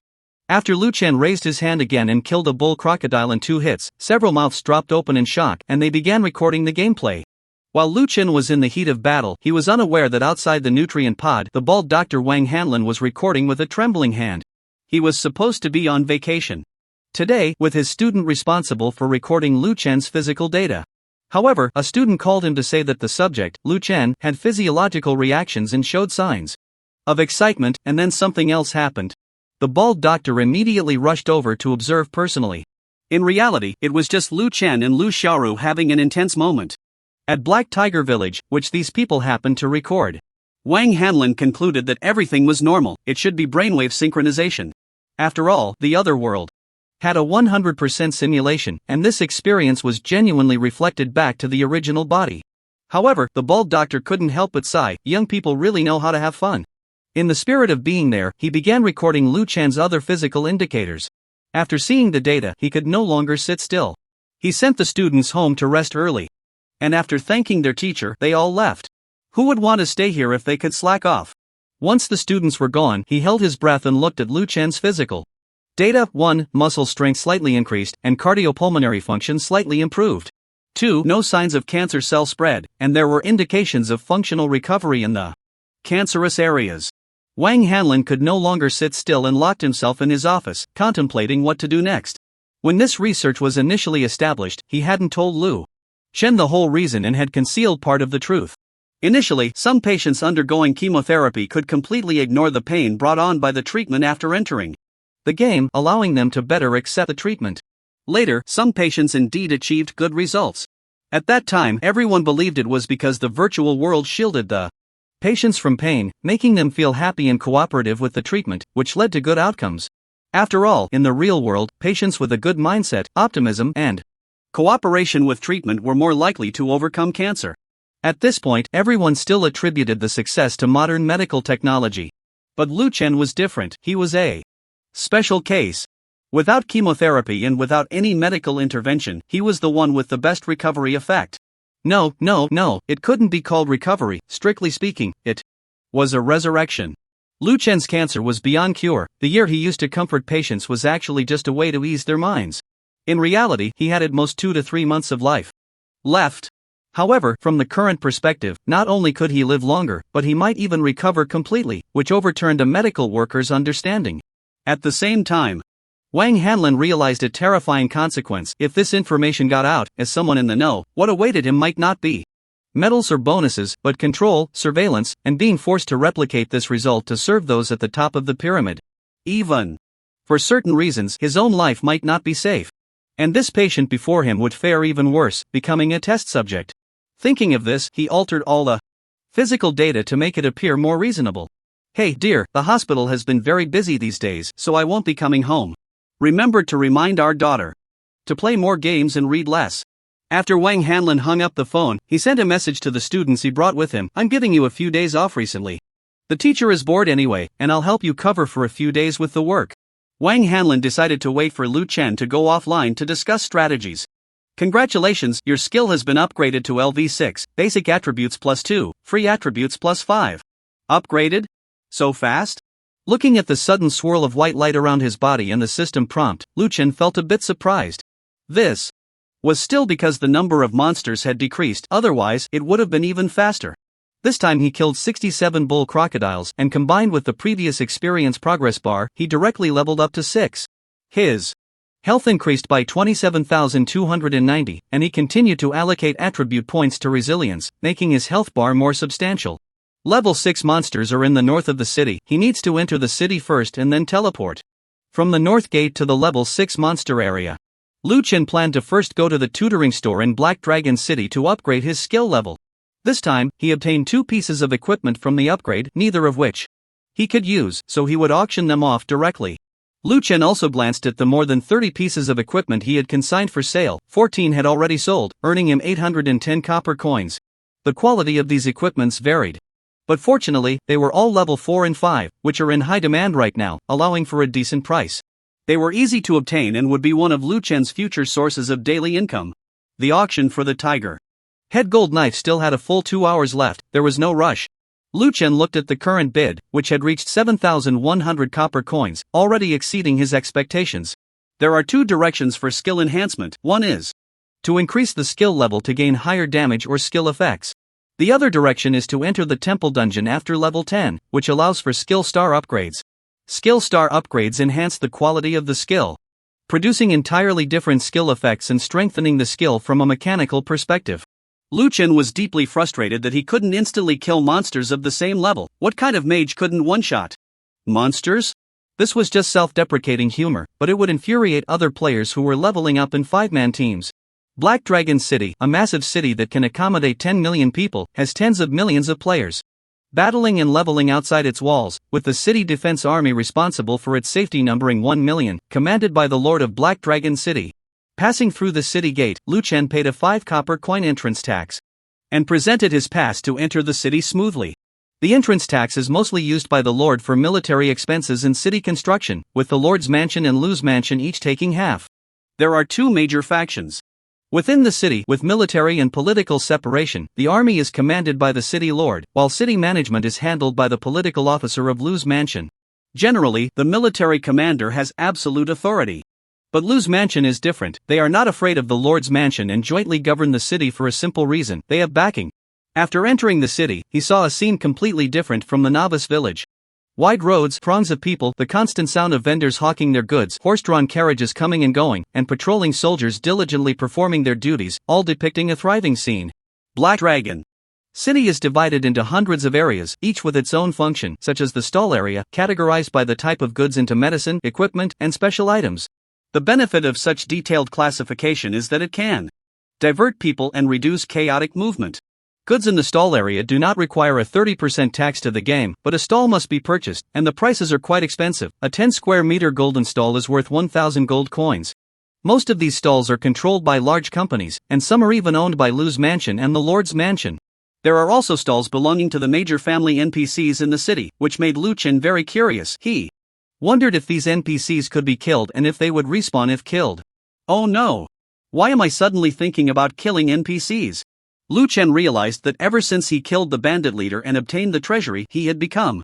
After Lu Chen raised his hand again and killed a bull crocodile in 2 hits, several mouths dropped open in shock and they began recording the gameplay. While Lu Chen was in the heat of battle, he was unaware that outside the nutrient pod, the bald Dr. Wang Hanlin was recording with a trembling hand. He was supposed to be on vacation today, with his student responsible for recording Lu Chen's physical data. However, a student called him to say that the subject, Lu Chen, had physiological reactions and showed signs of excitement, and then something else happened. The bald doctor immediately rushed over to observe personally. In reality, it was just Lu Chen and Lu Xiaoru having an intense moment at Black Tiger Village, which these people happened to record. Wang Hanlin concluded that everything was normal, it should be brainwave synchronization. After all, the Otherworld had a 100% simulation, and this experience was genuinely reflected back to the original body. However, the bald doctor couldn't help but sigh. Young people really know how to have fun. In the spirit of being there, he began recording Lu Chen's other physical indicators. After seeing the data, he could no longer sit still. He sent the students home to rest early. And after thanking their teacher, they all left. Who would want to stay here if they could slack off? Once the students were gone, he held his breath and looked at Lu Chen's physical data. 1. Muscle strength slightly increased, and cardiopulmonary function slightly improved. 2. No signs of cancer cell spread, and there were indications of functional recovery in the cancerous areas. Wang Hanlin could no longer sit still and locked himself in his office, contemplating what to do next. When this research was initially established, he hadn't told Lu Chen the whole reason and had concealed part of the truth. Initially, some patients undergoing chemotherapy could completely ignore the pain brought on by the treatment after entering the game, allowing them to better accept the treatment. Later, some patients indeed achieved good results. At that time, everyone believed it was because the virtual world shielded the patients from pain, making them feel happy and cooperative with the treatment, which led to good outcomes. After all, in the real world, patients with a good mindset, optimism, and cooperation with treatment were more likely to overcome cancer. At this point, everyone still attributed the success to modern medical technology. But Lu Chen was different. He was a special case. Without chemotherapy and without any medical intervention, he was the one with the best recovery effect. No, it couldn't be called recovery. Strictly speaking, it was a resurrection. Lu Chen's cancer was beyond cure. The year he used to comfort patients was actually just a way to ease their minds. In reality, he had at most 2 to 3 months of life left. However, from the current perspective, not only could he live longer, but he might even recover completely, which overturned a medical worker's understanding. At the same time, Wang Hanlin realized a terrifying consequence. If this information got out, as someone in the know, what awaited him might not be medals or bonuses, but control, surveillance, and being forced to replicate this result to serve those at the top of the pyramid. Even for certain reasons, his own life might not be safe. And this patient before him would fare even worse, becoming a test subject. Thinking of this, he altered all the physical data to make it appear more reasonable. Hey dear, the hospital has been very busy these days, so I won't be coming home. Remember to remind our daughter to play more games and read less. After Wang Hanlin hung up the phone, he sent a message to the students he brought with him. I'm giving you a few days off recently. The teacher is bored anyway, and I'll help you cover for a few days with the work. Wang Hanlin decided to wait for Lu Chen to go offline to discuss strategies. Congratulations, your skill has been upgraded to LV6, basic attributes +2, free attributes +5. Upgraded? So fast? Looking at the sudden swirl of white light around his body and the system prompt, Lu Chen felt a bit surprised. This was still because the number of monsters had decreased, otherwise, it would have been even faster. This time he killed 67 bull crocodiles, and combined with the previous experience progress bar, he directly leveled up to 6. His health increased by 27,290, and he continued to allocate attribute points to resilience, making his health bar more substantial. Level 6 monsters are in the north of the city. He needs to enter the city first and then teleport from the north gate to the level 6 monster area. Lu Chen planned to first go to the tutoring store in Black Dragon City to upgrade his skill level. This time, he obtained 2 pieces of equipment from the upgrade, neither of which he could use, so he would auction them off directly. Lu Chen also glanced at the more than 30 pieces of equipment he had consigned for sale. 14 had already sold, earning him 810 copper coins. The quality of these equipments varied. But fortunately, they were all level 4 and 5, which are in high demand right now, allowing for a decent price. They were easy to obtain and would be one of Lu Chen's future sources of daily income. The auction for the tiger head gold knife still had a full 2 hours left. There was no rush. Lu Chen looked at the current bid, which had reached 7,100 copper coins, already exceeding his expectations. There are 2 directions for skill enhancement. One is to increase the skill level to gain higher damage or skill effects. The other direction is to enter the temple dungeon after level 10, which allows for skill star upgrades. Skill star upgrades enhance the quality of the skill, producing entirely different skill effects and strengthening the skill from a mechanical perspective. Lu Chen was deeply frustrated that he couldn't instantly kill monsters of the same level. What kind of mage couldn't one-shot monsters? This was just self-deprecating humor, but it would infuriate other players who were leveling up in 5-man teams. Black Dragon City, a massive city that can accommodate 10 million people, has tens of millions of players battling and leveling outside its walls, with the city defense army responsible for its safety numbering 1 million, commanded by the Lord of Black Dragon City. Passing through the city gate, Lu Chen paid a 5 copper coin entrance tax and presented his pass to enter the city smoothly. The entrance tax is mostly used by the Lord for military expenses and city construction, with the Lord's mansion and Lu's mansion each taking half. There are 2 major factions. Within the city, with military and political separation, the army is commanded by the city lord, while city management is handled by the political officer of Lu's mansion. Generally, the military commander has absolute authority. But Lu's mansion is different. They are not afraid of the lord's mansion and jointly govern the city for a simple reason: they have backing. After entering the city, he saw a scene completely different from the Novice village. Wide roads, throngs of people, the constant sound of vendors hawking their goods, horse-drawn carriages coming and going, and patrolling soldiers diligently performing their duties, all depicting a thriving scene. Black Dragon City is divided into hundreds of areas, each with its own function, such as the stall area, categorized by the type of goods into medicine, equipment, and special items. The benefit of such detailed classification is that it can divert people and reduce chaotic movement. Goods in the stall area do not require a 30% tax to the game, but a stall must be purchased, and the prices are quite expensive. A 10 square meter golden stall is worth 1,000 gold coins. Most of these stalls are controlled by large companies, and some are even owned by Lu's mansion and the Lord's mansion. There are also stalls belonging to the major family NPCs in the city, which made Lu Chen very curious. He wondered if these NPCs could be killed and if they would respawn if killed. Oh no! Why am I suddenly thinking about killing NPCs? Lu Chen realized that ever since he killed the bandit leader and obtained the treasury, he had become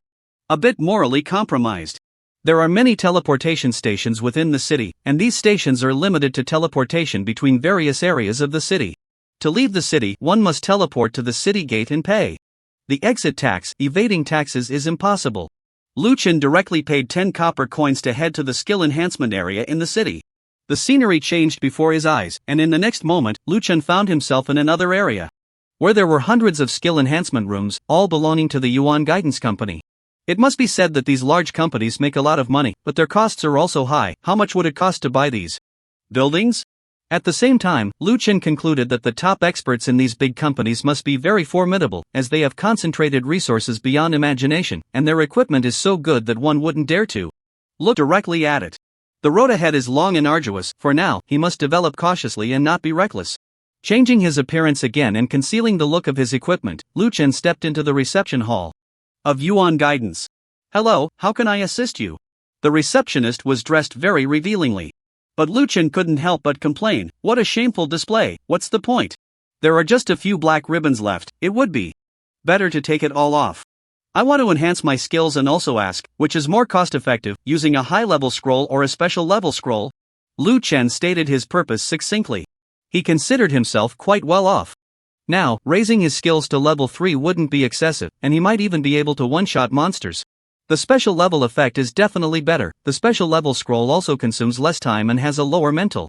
a bit morally compromised. There are many teleportation stations within the city, and these stations are limited to teleportation between various areas of the city. To leave the city, one must teleport to the city gate and pay the exit tax. Evading taxes is impossible. Lu Chen directly paid 10 copper coins to head to the skill enhancement area in the city. The scenery changed before his eyes, and in the next moment, Lu Chen found himself in another area, where there were hundreds of skill enhancement rooms, all belonging to the Yuan Guidance Company. It must be said that these large companies make a lot of money, but their costs are also high. How much would it cost to buy these buildings? At the same time, Lu Chen concluded that the top experts in these big companies must be very formidable, as they have concentrated resources beyond imagination, and their equipment is so good that one wouldn't dare to look directly at it. The road ahead is long and arduous. For now, he must develop cautiously and not be reckless. Changing his appearance again and concealing the look of his equipment, Lu Chen stepped into the reception hall of Yuan Guidance. "Hello, how can I assist you?" The receptionist was dressed very revealingly. But Lu Chen couldn't help but complain, "What a shameful display, what's the point? There are just a few black ribbons left, it would be better to take it all off. I want to enhance my skills and also ask, which is more cost-effective, using a high-level scroll or a special-level scroll?" Lu Chen stated his purpose succinctly. He considered himself quite well off. Now, raising his skills to level 3 wouldn't be excessive, and he might even be able to one-shot monsters. The special-level effect is definitely better. The special-level scroll also consumes less time and has a lower mental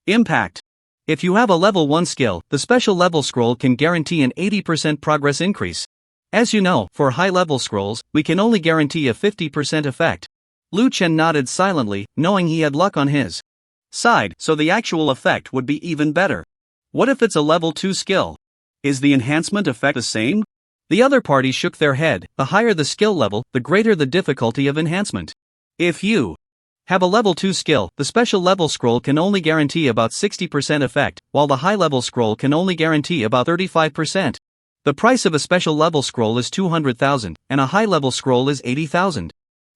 impact. If you have a level 1 skill, the special-level scroll can guarantee an 80% progress increase. As you know, for high-level scrolls, we can only guarantee a 50% effect. Lu Chen nodded silently, knowing he had luck on his side, so the actual effect would be even better. What if it's a level 2 skill? Is the enhancement effect the same? The other party shook their head. The higher the skill level, the greater the difficulty of enhancement. If you have a level 2 skill, the special level scroll can only guarantee about 60% effect, while the high level scroll can only guarantee about 35%. The price of a special level scroll is 200,000, and a high level scroll is 80,000.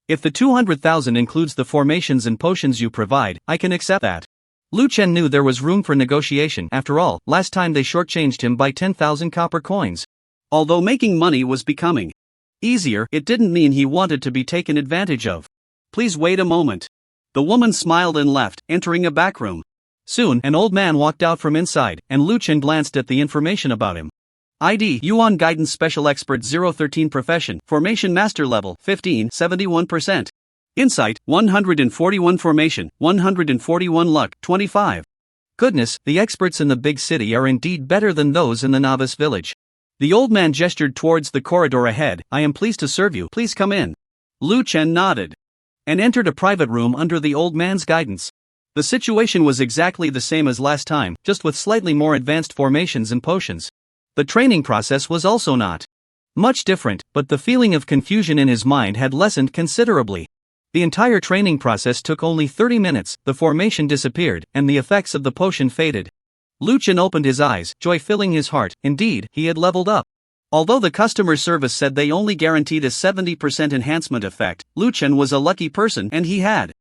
If the 200,000 includes the formations and potions you provide, I can accept that. Lu Chen knew there was room for negotiation. After all, last time they shortchanged him by 10,000 copper coins. Although making money was becoming easier, it didn't mean he wanted to be taken advantage of. "Please wait a moment." The woman smiled and left, entering a back room. Soon, an old man walked out from inside, and Lu Chen glanced at the information about him. ID: Yuan Guidance Special Expert 013. Profession: Formation Master Level 15, 71%. Insight: 141. Formation: 141. Luck: 25. Goodness, the experts in the big city are indeed better than those in the novice village. The old man gestured towards the corridor ahead. "I am pleased to serve you, please come in." Lu Chen nodded and entered a private room under the old man's guidance. The situation was exactly the same as last time, just with slightly more advanced formations and potions. The training process was also not much different, but the feeling of confusion in his mind had lessened considerably. The entire training process took only 30 minutes, the formation disappeared, and the effects of the potion faded. Lu Chen opened his eyes, joy filling his heart. Indeed, he had leveled up. Although the customer service said they only guaranteed a 70% enhancement effect, Lu Chen was a lucky person and he had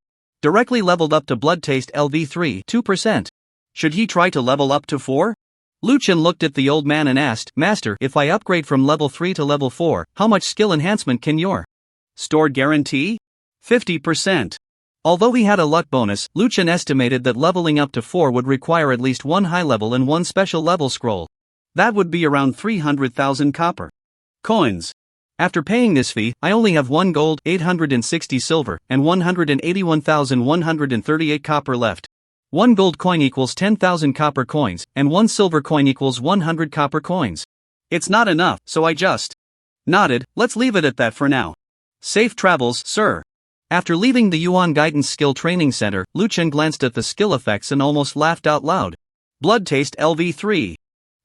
directly leveled up to Blood Taste LV3 2%. Should he try to level up to 4? Lu Chen looked at the old man and asked, Master, if I upgrade from level 3 to level 4, how much skill enhancement can your store guarantee? 50%. Although he had a luck bonus, Lu Chen estimated that leveling up to 4 would require at least 1 high level and 1 special level scroll. That would be around 300,000 copper coins. After paying this fee, I only have 1 gold, 860 silver, and 181,138 copper left. 1 gold coin equals 10,000 copper coins, and 1 silver coin equals 100 copper coins. It's not enough, so I just nodded. Let's leave it at that for now. Safe travels, sir. After leaving the Yuan Guidance Skill Training Center, Lu Chen glanced at the skill effects and almost laughed out loud. Blood Taste LV3.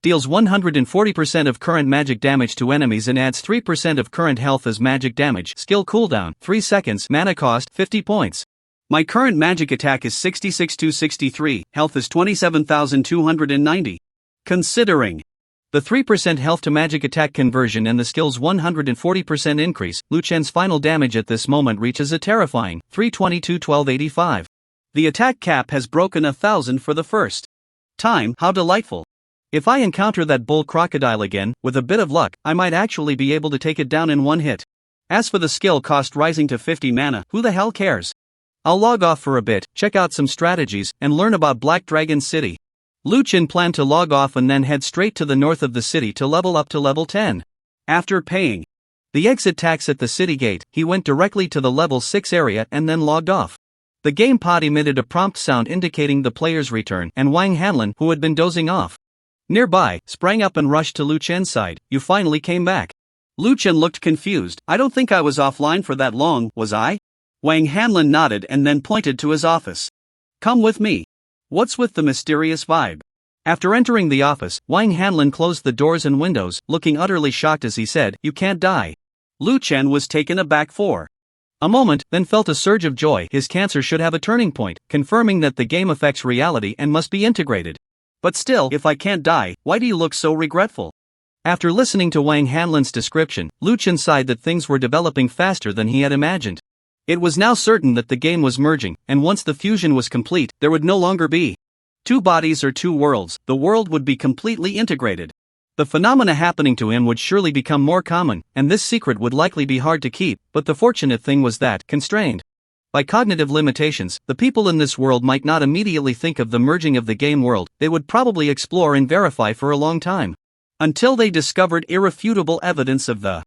Deals 140% of current magic damage to enemies and adds 3% of current health as magic damage. Skill cooldown, 3 seconds. Mana cost, 50 points. My current magic attack is 66,263, health is 27,290. Considering the 3% health to magic attack conversion and the skill's 140% increase, Lu Chen's final damage at this moment reaches a terrifying 322-1285. The attack cap has broken 1,000 for the first time. How delightful. If I encounter that bull crocodile again, with a bit of luck, I might actually be able to take it down in one hit. As for the skill cost rising to 50 mana, who the hell cares? I'll log off for a bit, check out some strategies, and learn about Black Dragon City. Lu Chen planned to log off and then head straight to the north of the city to level up to level 10. After paying the exit tax at the city gate, he went directly to the level 6 area and then logged off. The game pod emitted a prompt sound indicating the player's return, and Wang Hanlin, who had been dozing off nearby, sprang up and rushed to Lu Chen's side. You finally came back. Lu Chen looked confused. I don't think I was offline for that long, was I? Wang Hanlin nodded and then pointed to his office. Come with me. What's with the mysterious vibe? After entering the office, Wang Hanlin closed the doors and windows, looking utterly shocked as he said, You can't die. Lu Chen was taken aback for a moment, then felt a surge of joy. His cancer should have a turning point, confirming that the game affects reality and must be integrated. But still, if I can't die, why do you look so regretful? After listening to Wang Hanlin's description, Lu Chen sighed that things were developing faster than he had imagined. It was now certain that the game was merging, and once the fusion was complete, there would no longer be 2 bodies or 2 worlds, the world would be completely integrated. The phenomena happening to him would surely become more common, and this secret would likely be hard to keep, but the fortunate thing was that, constrained by cognitive limitations, the people in this world might not immediately think of the merging of the game world. They would probably explore and verify for a long time, until they discovered irrefutable evidence of the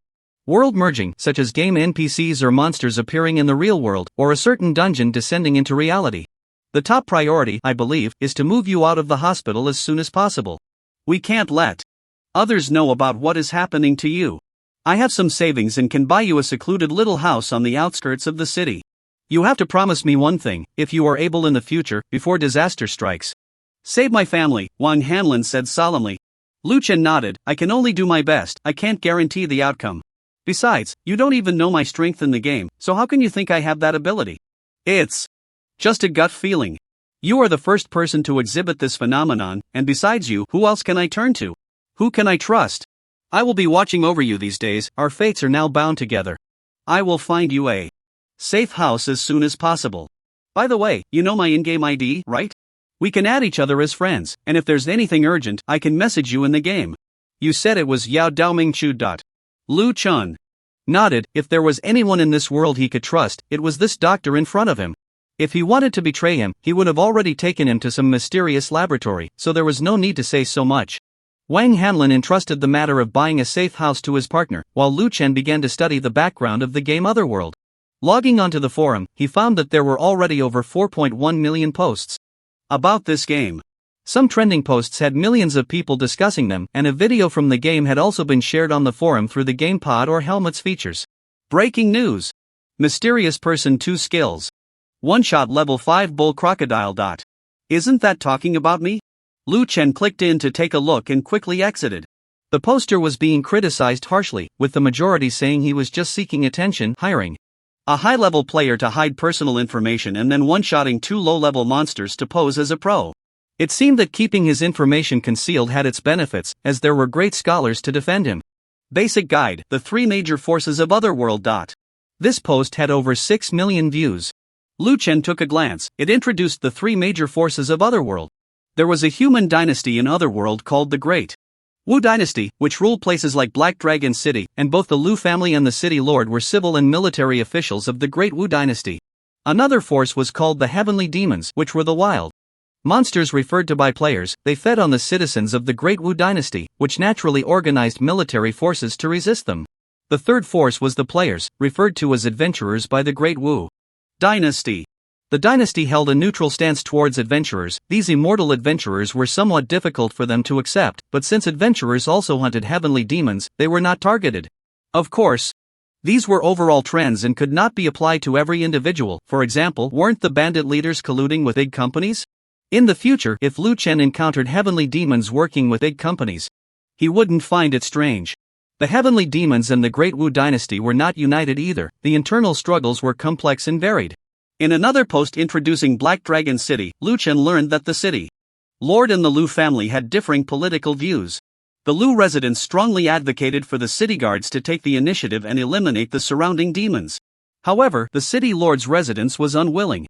world merging, such as game NPCs or monsters appearing in the real world, or a certain dungeon descending into reality. The top priority, I believe, is to move you out of the hospital as soon as possible. We can't let others know about what is happening to you. I have some savings and can buy you a secluded little house on the outskirts of the city. You have to promise me one thing, if you are able in the future, before disaster strikes. Save my family, Wang Hanlin said solemnly. Lu Chen nodded. I can only do my best, I can't guarantee the outcome. Besides, you don't even know my strength in the game, so how can you think I have that ability? It's just a gut feeling. You are the first person to exhibit this phenomenon, and besides you, who else can I turn to? Who can I trust? I will be watching over you these days, our fates are now bound together. I will find you a safe house as soon as possible. By the way, you know my in-game ID, right? We can add each other as friends, and if there's anything urgent, I can message you in the game. You said it was Yao Daoming Chu. Lu Chen nodded. If there was anyone in this world he could trust, it was this doctor in front of him. If he wanted to betray him, he would have already taken him to some mysterious laboratory, so there was no need to say so much. Wang Hanlin entrusted the matter of buying a safe house to his partner, while Lu Chen began to study the background of the game Otherworld. Logging onto the forum, he found that there were already over 4.1 million posts about this game. Some trending posts had millions of people discussing them, and a video from the game had also been shared on the forum through the GamePod or Helmet's features. Breaking news! Mysterious person 2 skills. One-shot level 5 bull crocodile. Isn't that talking about me? Lu Chen clicked in to take a look and quickly exited. The poster was being criticized harshly, with the majority saying he was just seeking attention, hiring a high-level player to hide personal information and then one-shotting 2 low-level monsters to pose as a pro. It seemed that keeping his information concealed had its benefits, as there were great scholars to defend him. Basic Guide, the 3 major forces of Otherworld. This post had over 6 million views. Lu Chen took a glance. It introduced the 3 major forces of Otherworld. There was a human dynasty in Otherworld called the Great Wu Dynasty, which ruled places like Black Dragon City, and both the Lu family and the city lord were civil and military officials of the Great Wu Dynasty. Another force was called the Heavenly Demons, which were the wild monsters referred to by players. They fed on the citizens of the Great Wu Dynasty, which naturally organized military forces to resist them. The third force was the players, referred to as adventurers by the Great Wu Dynasty. The dynasty held a neutral stance towards adventurers. These immortal adventurers were somewhat difficult for them to accept, but since adventurers also hunted heavenly demons, they were not targeted. Of course, these were overall trends and could not be applied to every individual. For example, weren't the bandit leaders colluding with big companies? In the future, if Lu Chen encountered heavenly demons working with big companies, he wouldn't find it strange. The heavenly demons and the Great Wu Dynasty were not united either. The internal struggles were complex and varied. In another post introducing Black Dragon City, Lu Chen learned that the city lord and the Lu family had differing political views. The Lu residents strongly advocated for the city guards to take the initiative and eliminate the surrounding demons. However, the city lord's residence was unwilling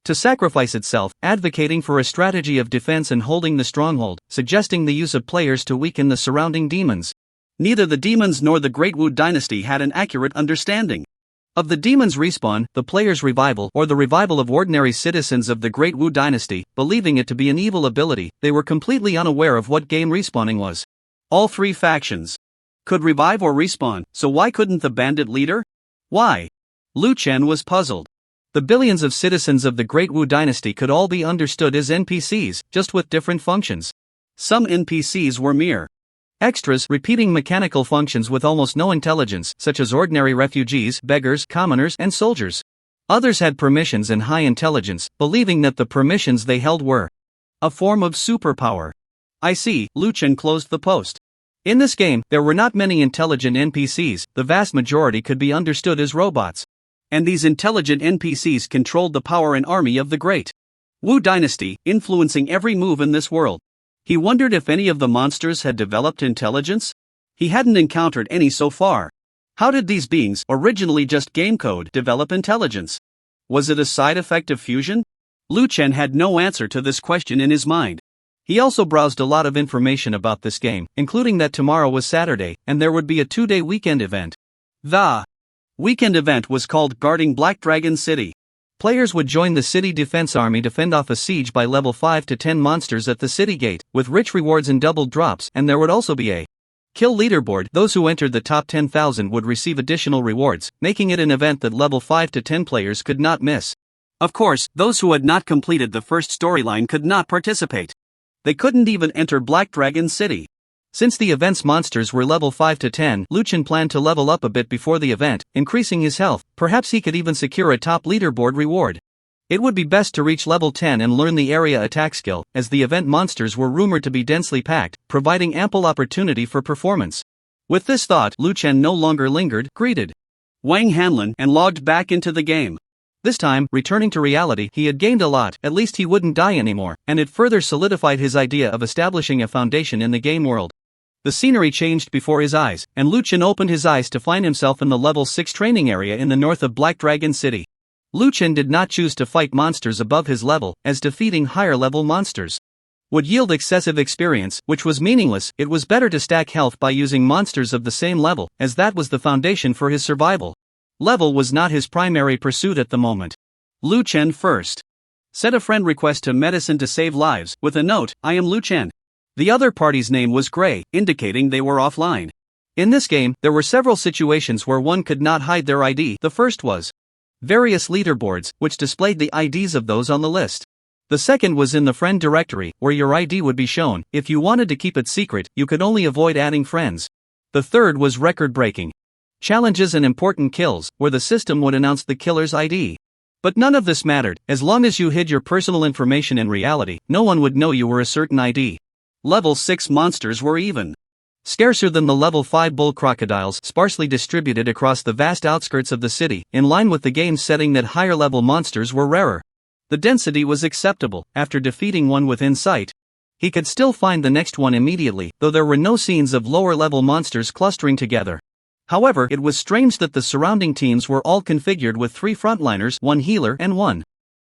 to sacrifice itself, advocating for a strategy of defense and holding the stronghold, suggesting the use of players to weaken the surrounding demons. Neither the demons nor the Great Wu Dynasty had an accurate understanding of the demon's respawn, the player's revival, or the revival of ordinary citizens of the Great Wu Dynasty. Believing it to be an evil ability, they were completely unaware of what game respawning was. All three factions could revive or respawn, so why couldn't the bandit leader? Why? Lu Chen was puzzled. The billions of citizens of the Great Wu Dynasty could all be understood as NPCs, just with different functions. Some NPCs were mere extras, repeating mechanical functions with almost no intelligence, such as ordinary refugees, beggars, commoners, and soldiers. Others had permissions and high intelligence, believing that the permissions they held were a form of superpower. I see, Lu Chen closed the post. In this game, there were not many intelligent NPCs, the vast majority could be understood as robots. And these intelligent NPCs controlled the power and army of the Great Wu Dynasty, influencing every move in this world. He wondered if any of the monsters had developed intelligence. He hadn't encountered any so far. How did these beings, originally just game code, develop intelligence? Was it a side effect of fusion? Lu Chen had no answer to this question in his mind. He also browsed a lot of information about this game, including that tomorrow was Saturday, and there would be a 2-day weekend event. The weekend event was called Guarding Black Dragon City. Players would join the city defense army to fend off a siege by level 5 to 10 monsters at the city gate, with rich rewards and doubled drops, and there would also be a kill leaderboard. Those who entered the top 10,000 would receive additional rewards, making it an event that level 5 to 10 players could not miss. Of course, those who had not completed the first storyline could not participate. They couldn't even enter Black Dragon City. Since the event's monsters were level 5 to 10, Lu Chen planned to level up a bit before the event, increasing his health. Perhaps he could even secure a top leaderboard reward. It would be best to reach level 10 and learn the area attack skill, as the event monsters were rumored to be densely packed, providing ample opportunity for performance. With this thought, Lu Chen no longer lingered, greeted Wang Hanlin, and logged back into the game. This time, returning to reality, he had gained a lot. At least he wouldn't die anymore, and it further solidified his idea of establishing a foundation in the game world. The scenery changed before his eyes, and Lu Chen opened his eyes to find himself in the level 6 training area in the north of Black Dragon City. Lu Chen did not choose to fight monsters above his level, as defeating higher level monsters would yield excessive experience, which was meaningless. It was better to stack health by using monsters of the same level, as that was the foundation for his survival. Level was not his primary pursuit at the moment. Lu Chen first sent a friend request to Medicine to save lives, with a note, "I am Lu Chen." The other party's name was Gray, indicating they were offline. In this game, there were several situations where one could not hide their ID. The first was various leaderboards, which displayed the IDs of those on the list. The second was in the friend directory, where your ID would be shown. If you wanted to keep it secret, you could only avoid adding friends. The third was record-breaking challenges and important kills, where the system would announce the killer's ID. But none of this mattered. As long as you hid your personal information in reality, no one would know you were a certain ID. Level 6 monsters were even scarcer than the level 5 bull crocodiles, sparsely distributed across the vast outskirts of the city, in line with the game's setting that higher level monsters were rarer. The density was acceptable. After defeating one within sight, he could still find the next one immediately, though there were no scenes of lower level monsters clustering together. However, it was strange that the surrounding teams were all configured with 3 frontliners, 1 healer, and 1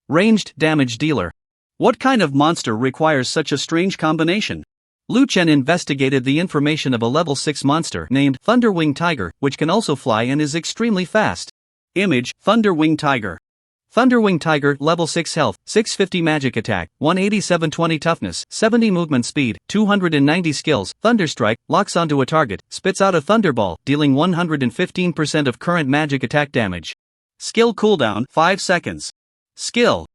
ranged damage dealer. What kind of monster requires such a strange combination? Lu Chen investigated the information of a level 6 monster named Thunderwing Tiger, which can also fly and is extremely fast. Image, Thunderwing Tiger. Thunderwing Tiger, level 6 health, 650 magic attack, 187-20 toughness, 70 movement speed, 290 skills, Thunderstrike, locks onto a target, spits out a thunderball, dealing 115% of current magic attack damage. Skill cooldown, 5 seconds. Skill.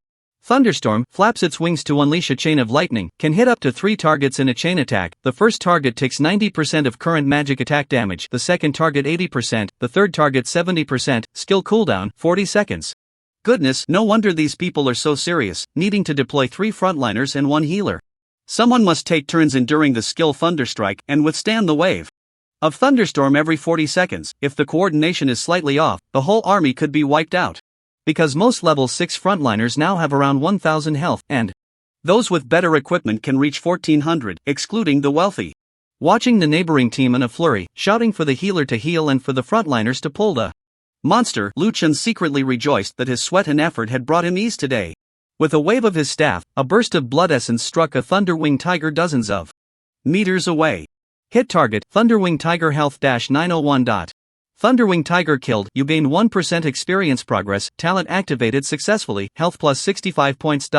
Thunderstorm, flaps its wings to unleash a chain of lightning, can hit up to 3 targets in a chain attack. The first target takes 90% of current magic attack damage, the second target 80%, the third target 70%, skill cooldown, 40 seconds. Goodness, no wonder these people are so serious, needing to deploy 3 frontliners and 1 healer. Someone must take turns enduring the skill Thunderstrike and withstand the wave of Thunderstorm every 40 seconds. If the coordination is slightly off, the whole army could be wiped out. Because most level 6 frontliners now have around 1000 health, and those with better equipment can reach 1400, excluding the wealthy. Watching the neighboring team in a flurry, shouting for the healer to heal and for the frontliners to pull the monster, Lu Chen secretly rejoiced that his sweat and effort had brought him ease today. With a wave of his staff, a burst of blood essence struck a Thunderwing Tiger dozens of meters away. Hit target, Thunderwing Tiger health -901. Thunderwing Tiger killed, you gain 1% experience progress, talent activated successfully, health plus 65 points.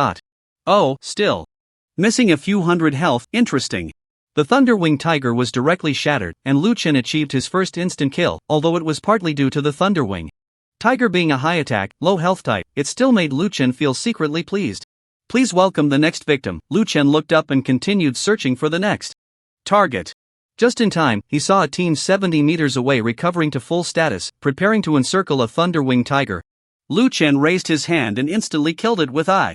Oh, still missing a few hundred health, interesting. The Thunderwing Tiger was directly shattered, and Lu Chen achieved his first instant kill, although it was partly due to the Thunderwing Tiger being a high attack, low health type, it still made Lu Chen feel secretly pleased. Please welcome the next victim. Lu Chen looked up and continued searching for the next target. Just in time, he saw a team 70 meters away recovering to full status, preparing to encircle a Thunderwing Tiger. Lu Chen raised his hand and instantly killed it with a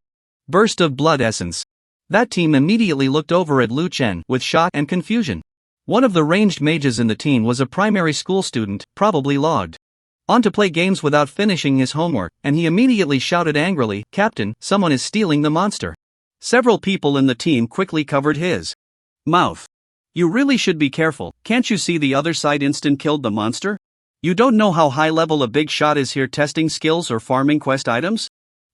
burst of blood essence. That team immediately looked over at Lu Chen with shock and confusion. One of the ranged mages in the team was a primary school student, probably logged on to play games without finishing his homework, and he immediately shouted angrily, "Captain, someone is stealing the monster." Several people in the team quickly covered his mouth. You really should be careful, can't you see the other side instant killed the monster? You don't know how high level a big shot is here testing skills or farming quest items?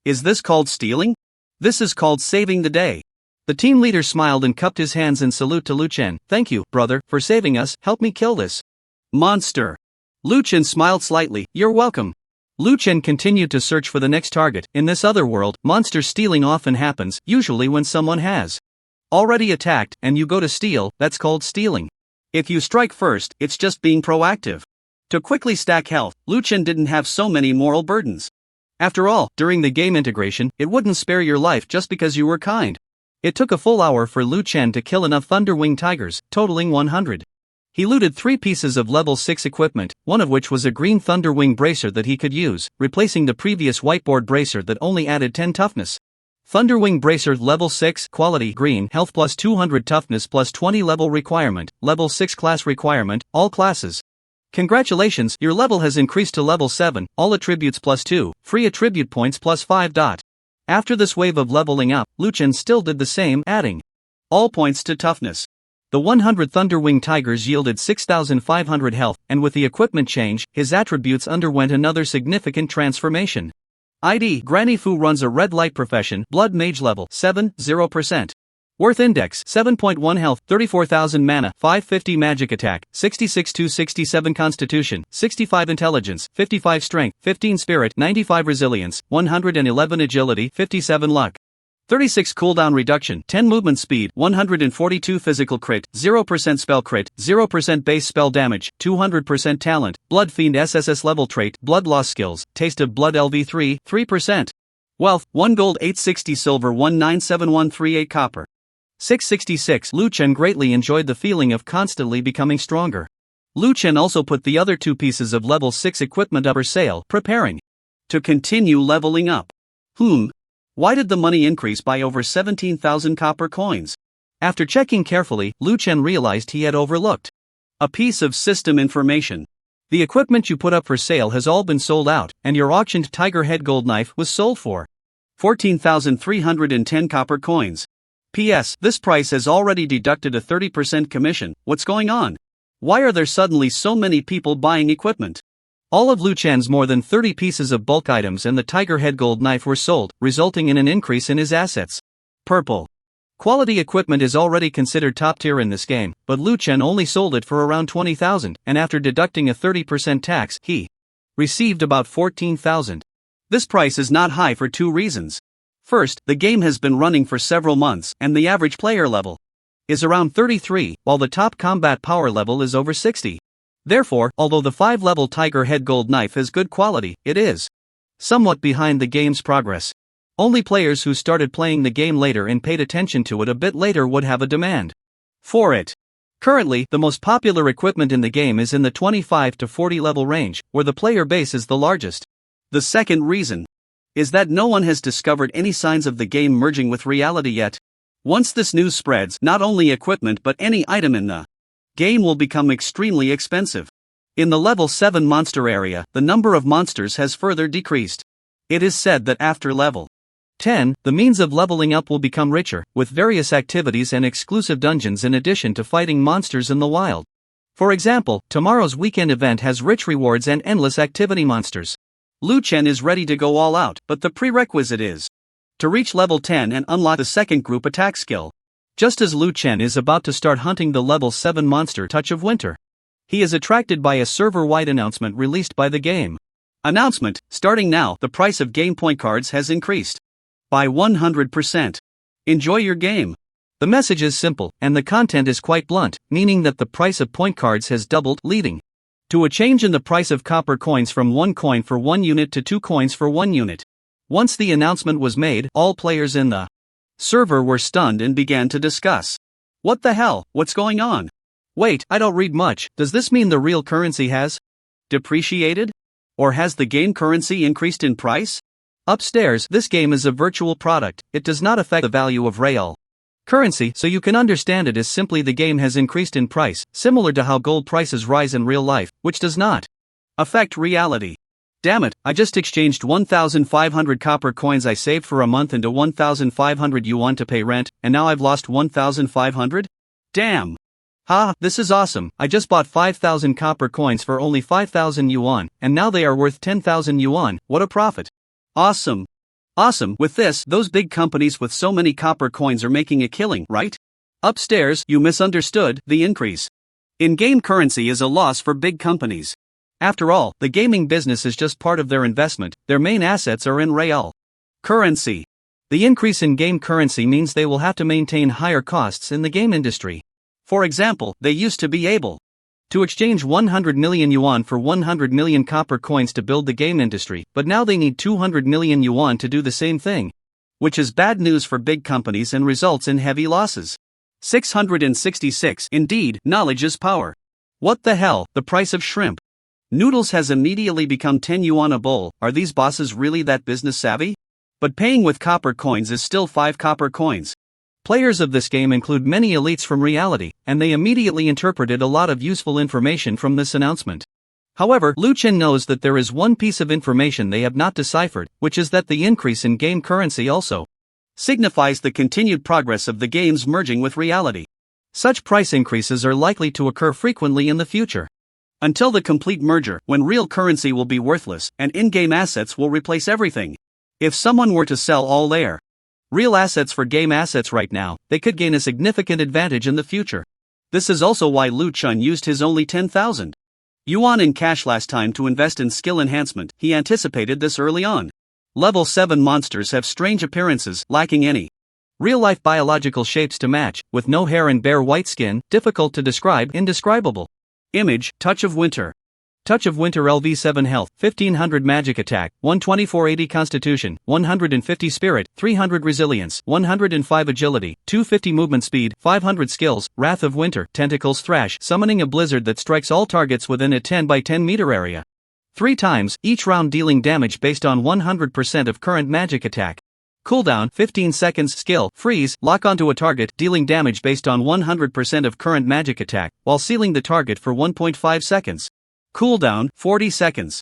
Is this called stealing? This is called saving the day. The team leader smiled and cupped his hands in salute to Lu Chen. Thank you, brother, for saving us, help me kill this monster. Lu Chen smiled slightly, you're welcome. Lu Chen continued to search for the next target. In this other world, monster stealing often happens, usually when someone has already attacked, and you go to steal, that's called stealing. If you strike first, it's just being proactive. To quickly stack health, Lu Chen didn't have so many moral burdens. After all, during the game integration, it wouldn't spare your life just because you were kind. It took a full hour for Lu Chen to kill enough Thunderwing Tigers, totaling 100. He looted 3 pieces of level 6 equipment, one of which was a green Thunderwing bracer that he could use, replacing the previous whiteboard bracer that only added 10 toughness. Thunderwing Bracer level 6 quality green health plus 200 toughness plus 20 level requirement, level 6 class requirement, all classes. Congratulations, your level has increased to level 7, all attributes plus 2, free attribute points plus 5. After this wave of leveling up, Lu Chen still did the same, adding all points to toughness. The 100 Thunderwing Tigers yielded 6,500 health, and with the equipment change, his attributes underwent another significant transformation. ID Granny Fu runs a red light profession, blood mage level 7, 0%. Worth index 7.1 health, 34,000 mana, 550 magic attack, 66-67 constitution, 65 intelligence, 55 strength, 15 spirit, 95 resilience, 111 agility, 57 luck. 36 cooldown reduction, 10 movement speed, 142 physical crit, 0% spell crit, 0% base spell damage, 200% talent, Blood Fiend SSS level trait, blood loss skills, taste of blood LV3, 3%. Wealth, 1 gold 860 silver 197138 copper. 666 Lu Chen greatly enjoyed the feeling of constantly becoming stronger. Lu Chen also put the other 2 pieces of level 6 equipment up for sale, preparing to continue leveling up. Why did the money increase by over 17,000 copper coins? After checking carefully, Lu Chen realized he had overlooked a piece of system information. The equipment you put up for sale has all been sold out, and your auctioned tiger head gold knife was sold for 14,310 copper coins. P.S. This price has already deducted a 30% commission. What's going on? Why are there suddenly so many people buying equipment? All of Lu Chen's more than 30 pieces of bulk items and the tiger head gold knife were sold, resulting in an increase in his assets. Purple. Quality equipment is already considered top tier in this game, but Lu Chen only sold it for around 20,000, and after deducting a 30% tax, he received about 14,000. This price is not high for two reasons. First, the game has been running for several months, and the average player level is around 33, while the top combat power level is over 60. Therefore, although the 5-level Tiger Head Gold Knife is good quality, it is somewhat behind the game's progress. Only players who started playing the game later and paid attention to it a bit later would have a demand for it. Currently, the most popular equipment in the game is in the 25 to 40 level range, where the player base is the largest. The second reason is that no one has discovered any signs of the game merging with reality yet. Once this news spreads, not only equipment but any item in the game will become extremely expensive. In the level 7 monster area, the number of monsters has further decreased. It is said that after level 10, the means of leveling up will become richer, with various activities and exclusive dungeons in addition to fighting monsters in the wild. For example, tomorrow's weekend event has rich rewards and endless activity monsters. Lu Chen is ready to go all out, but the prerequisite is to reach level 10 and unlock the second group attack skill. Just as Lu Chen is about to start hunting the level 7 monster Touch of Winter, he is attracted by a server-wide announcement released by the game. Announcement: starting now, the price of game point cards has increased by 100%. Enjoy your game. The message is simple, and the content is quite blunt, meaning that the price of point cards has doubled, leading to a change in the price of copper coins from 1 coin for 1 unit to 2 coins for 1 unit. Once the announcement was made, all players in the server were stunned and began to discuss. What the hell, what's going on? Wait, I don't read much, does this mean the real currency has depreciated? Or has the game currency increased in price? Upstairs, this game is a virtual product, it does not affect the value of real currency, so you can understand it as simply the game has increased in price, similar to how gold prices rise in real life, which does not affect reality. Damn it, I just exchanged 1,500 copper coins I saved for a month into 1,500 yuan to pay rent, and now I've lost 1,500? Damn! Ha, this is awesome, I just bought 5,000 copper coins for only 5,000 yuan, and now they are worth 10,000 yuan, what a profit. Awesome. Awesome, with this, those big companies with so many copper coins are making a killing, right? Upstairs, you misunderstood, the increase in game currency is a loss for big companies. After all, the gaming business is just part of their investment, their main assets are in real currency. The increase in game currency means they will have to maintain higher costs in the game industry. For example, they used to be able to exchange 100 million yuan for 100 million copper coins to build the game industry, but now they need 200 million yuan to do the same thing. Which is bad news for big companies and results in heavy losses. 666. Indeed, knowledge is power. What the hell, the price of shrimp noodles has immediately become 10 yuan a bowl, are these bosses really that business savvy? But paying with copper coins is still 5 copper coins. Players of this game include many elites from reality, and they immediately interpreted a lot of useful information from this announcement. However, Lu Chen knows that there is one piece of information they have not deciphered, which is that the increase in game currency also signifies the continued progress of the game's merging with reality. Such price increases are likely to occur frequently in the future. Until the complete merger, when real currency will be worthless, and in-game assets will replace everything. If someone were to sell all their real assets for game assets right now, they could gain a significant advantage in the future. This is also why Lu Chen used his only 10,000 yuan in cash last time to invest in skill enhancement. He anticipated this early on. Level 7 monsters have strange appearances, lacking any real-life biological shapes to match, with no hair and bare white skin, difficult to describe, indescribable. Image: Touch of Winter. Touch of Winter LV7 Health, 1500 Magic Attack, 12480 Constitution, 150 Spirit, 300 Resilience, 105 Agility, 250 Movement Speed, 500 Skills, Wrath of Winter, Tentacles Thrash, summoning a blizzard that strikes all targets within a 10 by 10 meter area. 3 times, each round dealing damage based on 100% of current magic attack. Cooldown, 15 seconds. Skill, Freeze, lock onto a target, dealing damage based on 100% of current magic attack, while sealing the target for 1.5 seconds. Cooldown, 40 seconds.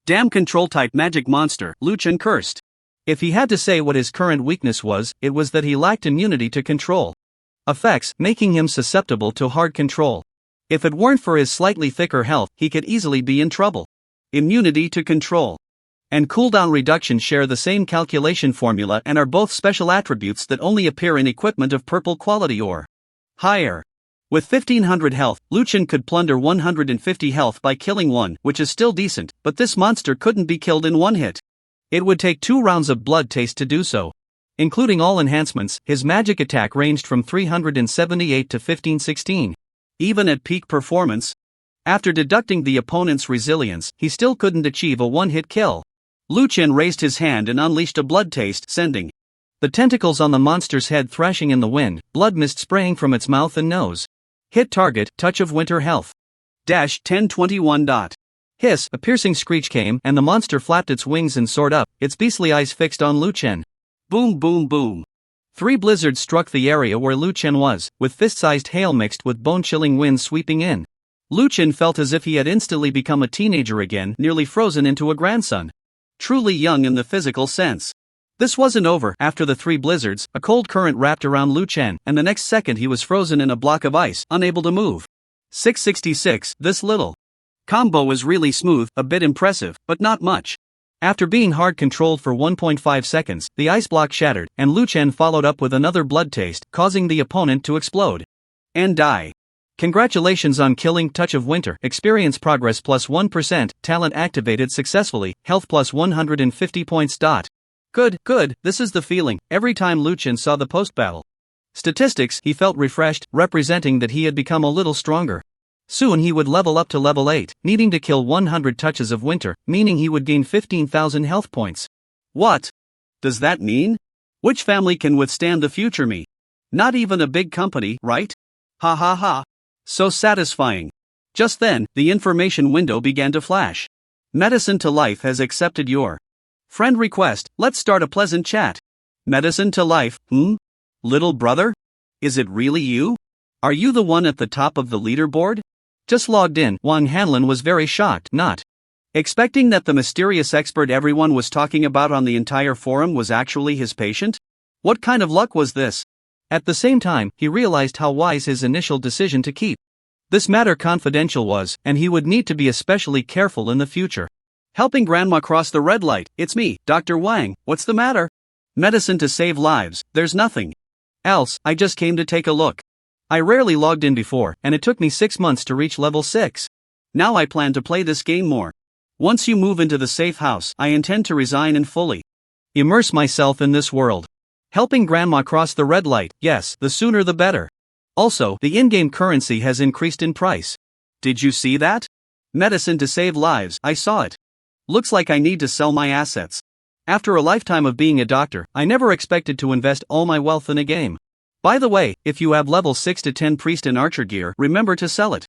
Damn, control-type magic monster, Lu Chen cursed. If he had to say what his current weakness was, it was that he lacked immunity to control effects, making him susceptible to hard control. If it weren't for his slightly thicker health, he could easily be in trouble. Immunity to control and cooldown reduction share the same calculation formula and are both special attributes that only appear in equipment of purple quality or higher. With 1500 health, Luchin could plunder 150 health by killing one, which is still decent, but this monster couldn't be killed in one hit. It would take 2 rounds of blood taste to do so. Including all enhancements, his magic attack ranged from 378 to 1516. Even at peak performance, after deducting the opponent's resilience, he still couldn't achieve a one-hit kill. Luchin raised his hand and unleashed a blood taste, sending the tentacles on the monster's head thrashing in the wind, blood mist spraying from its mouth and nose. Hit target, touch of winter health. 1021. Hiss, a piercing screech came, and the monster flapped its wings and soared up, its beastly eyes fixed on Luchin. Boom boom boom. 3 blizzards struck the area where Luchin was, with fist-sized hail mixed with bone-chilling winds sweeping in. Luchin felt as if he had instantly become a teenager again, nearly frozen into a grandson. Truly young in the physical sense. This wasn't over. After the 3 blizzards, a cold current wrapped around Luchin, and the next second he was frozen in a block of ice, unable to move. 666. This little combo was really smooth, a bit impressive, but not much. After being hard controlled for 1.5 seconds, the ice block shattered, and Luchin followed up with another blood taste, causing the opponent to explode and die. Congratulations on killing Touch of Winter. Experience progress plus 1%, talent activated successfully, health plus 150 points. Good, this is the feeling. Every time Luchin saw the post-battle statistics, he felt refreshed, representing that he had become a little stronger. Soon he would level up to level 8, needing to kill 100 touches of winter, meaning he would gain 15,000 health points. What does that mean? Which family can withstand the future me? Not even a big company, right? Ha ha ha. So satisfying. Just then, the information window began to flash. Medicine to Life has accepted your friend request. Let's start a pleasant chat. Medicine to Life, Little brother? Is it really you? Are you the one at the top of the leaderboard? Just logged in. Wang Hanlin was very shocked, not expecting that the mysterious expert everyone was talking about on the entire forum was actually his patient. What kind of luck was this? At the same time, he realized how wise his initial decision to keep this matter confidential was, and he would need to be especially careful in the future. Helping Grandma cross the red light. It's me, Dr. Wang. What's the matter? Medicine to save lives. There's nothing else. I just came to take a look. I rarely logged in before, and it took me 6 months to reach level 6. Now I plan to play this game more. Once you move into the safe house, I intend to resign and fully immerse myself in this world. Helping Grandma cross the red light. Yes, the sooner the better. Also, the in-game currency has increased in price. Did you see that? Medicine to save lives. I saw it. Looks like I need to sell my assets. After a lifetime of being a doctor, I never expected to invest all my wealth in a game. By the way, if you have level 6 to 10 priest and archer gear, remember to sell it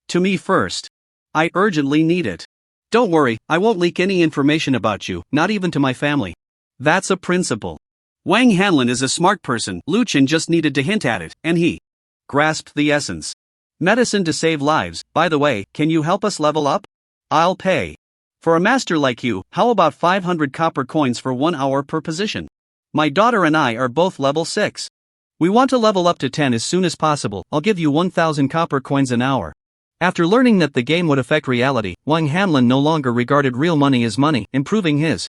to me first. I urgently need it. Don't worry, I won't leak any information about you, not even to my family. That's a principle. Wang Hanlin is a smart person. Luchin just needed to hint at it, and he grasped the essence. Medicine to save lives. By the way, can you help us level up? I'll pay. For a master like you, how about 500 copper coins for 1 hour per position? My daughter and I are both level 6. We want to level up to 10 as soon as possible. I'll give you 1,000 copper coins an hour. After learning that the game would affect reality, Wang Hanlin no longer regarded real money as money. Improving his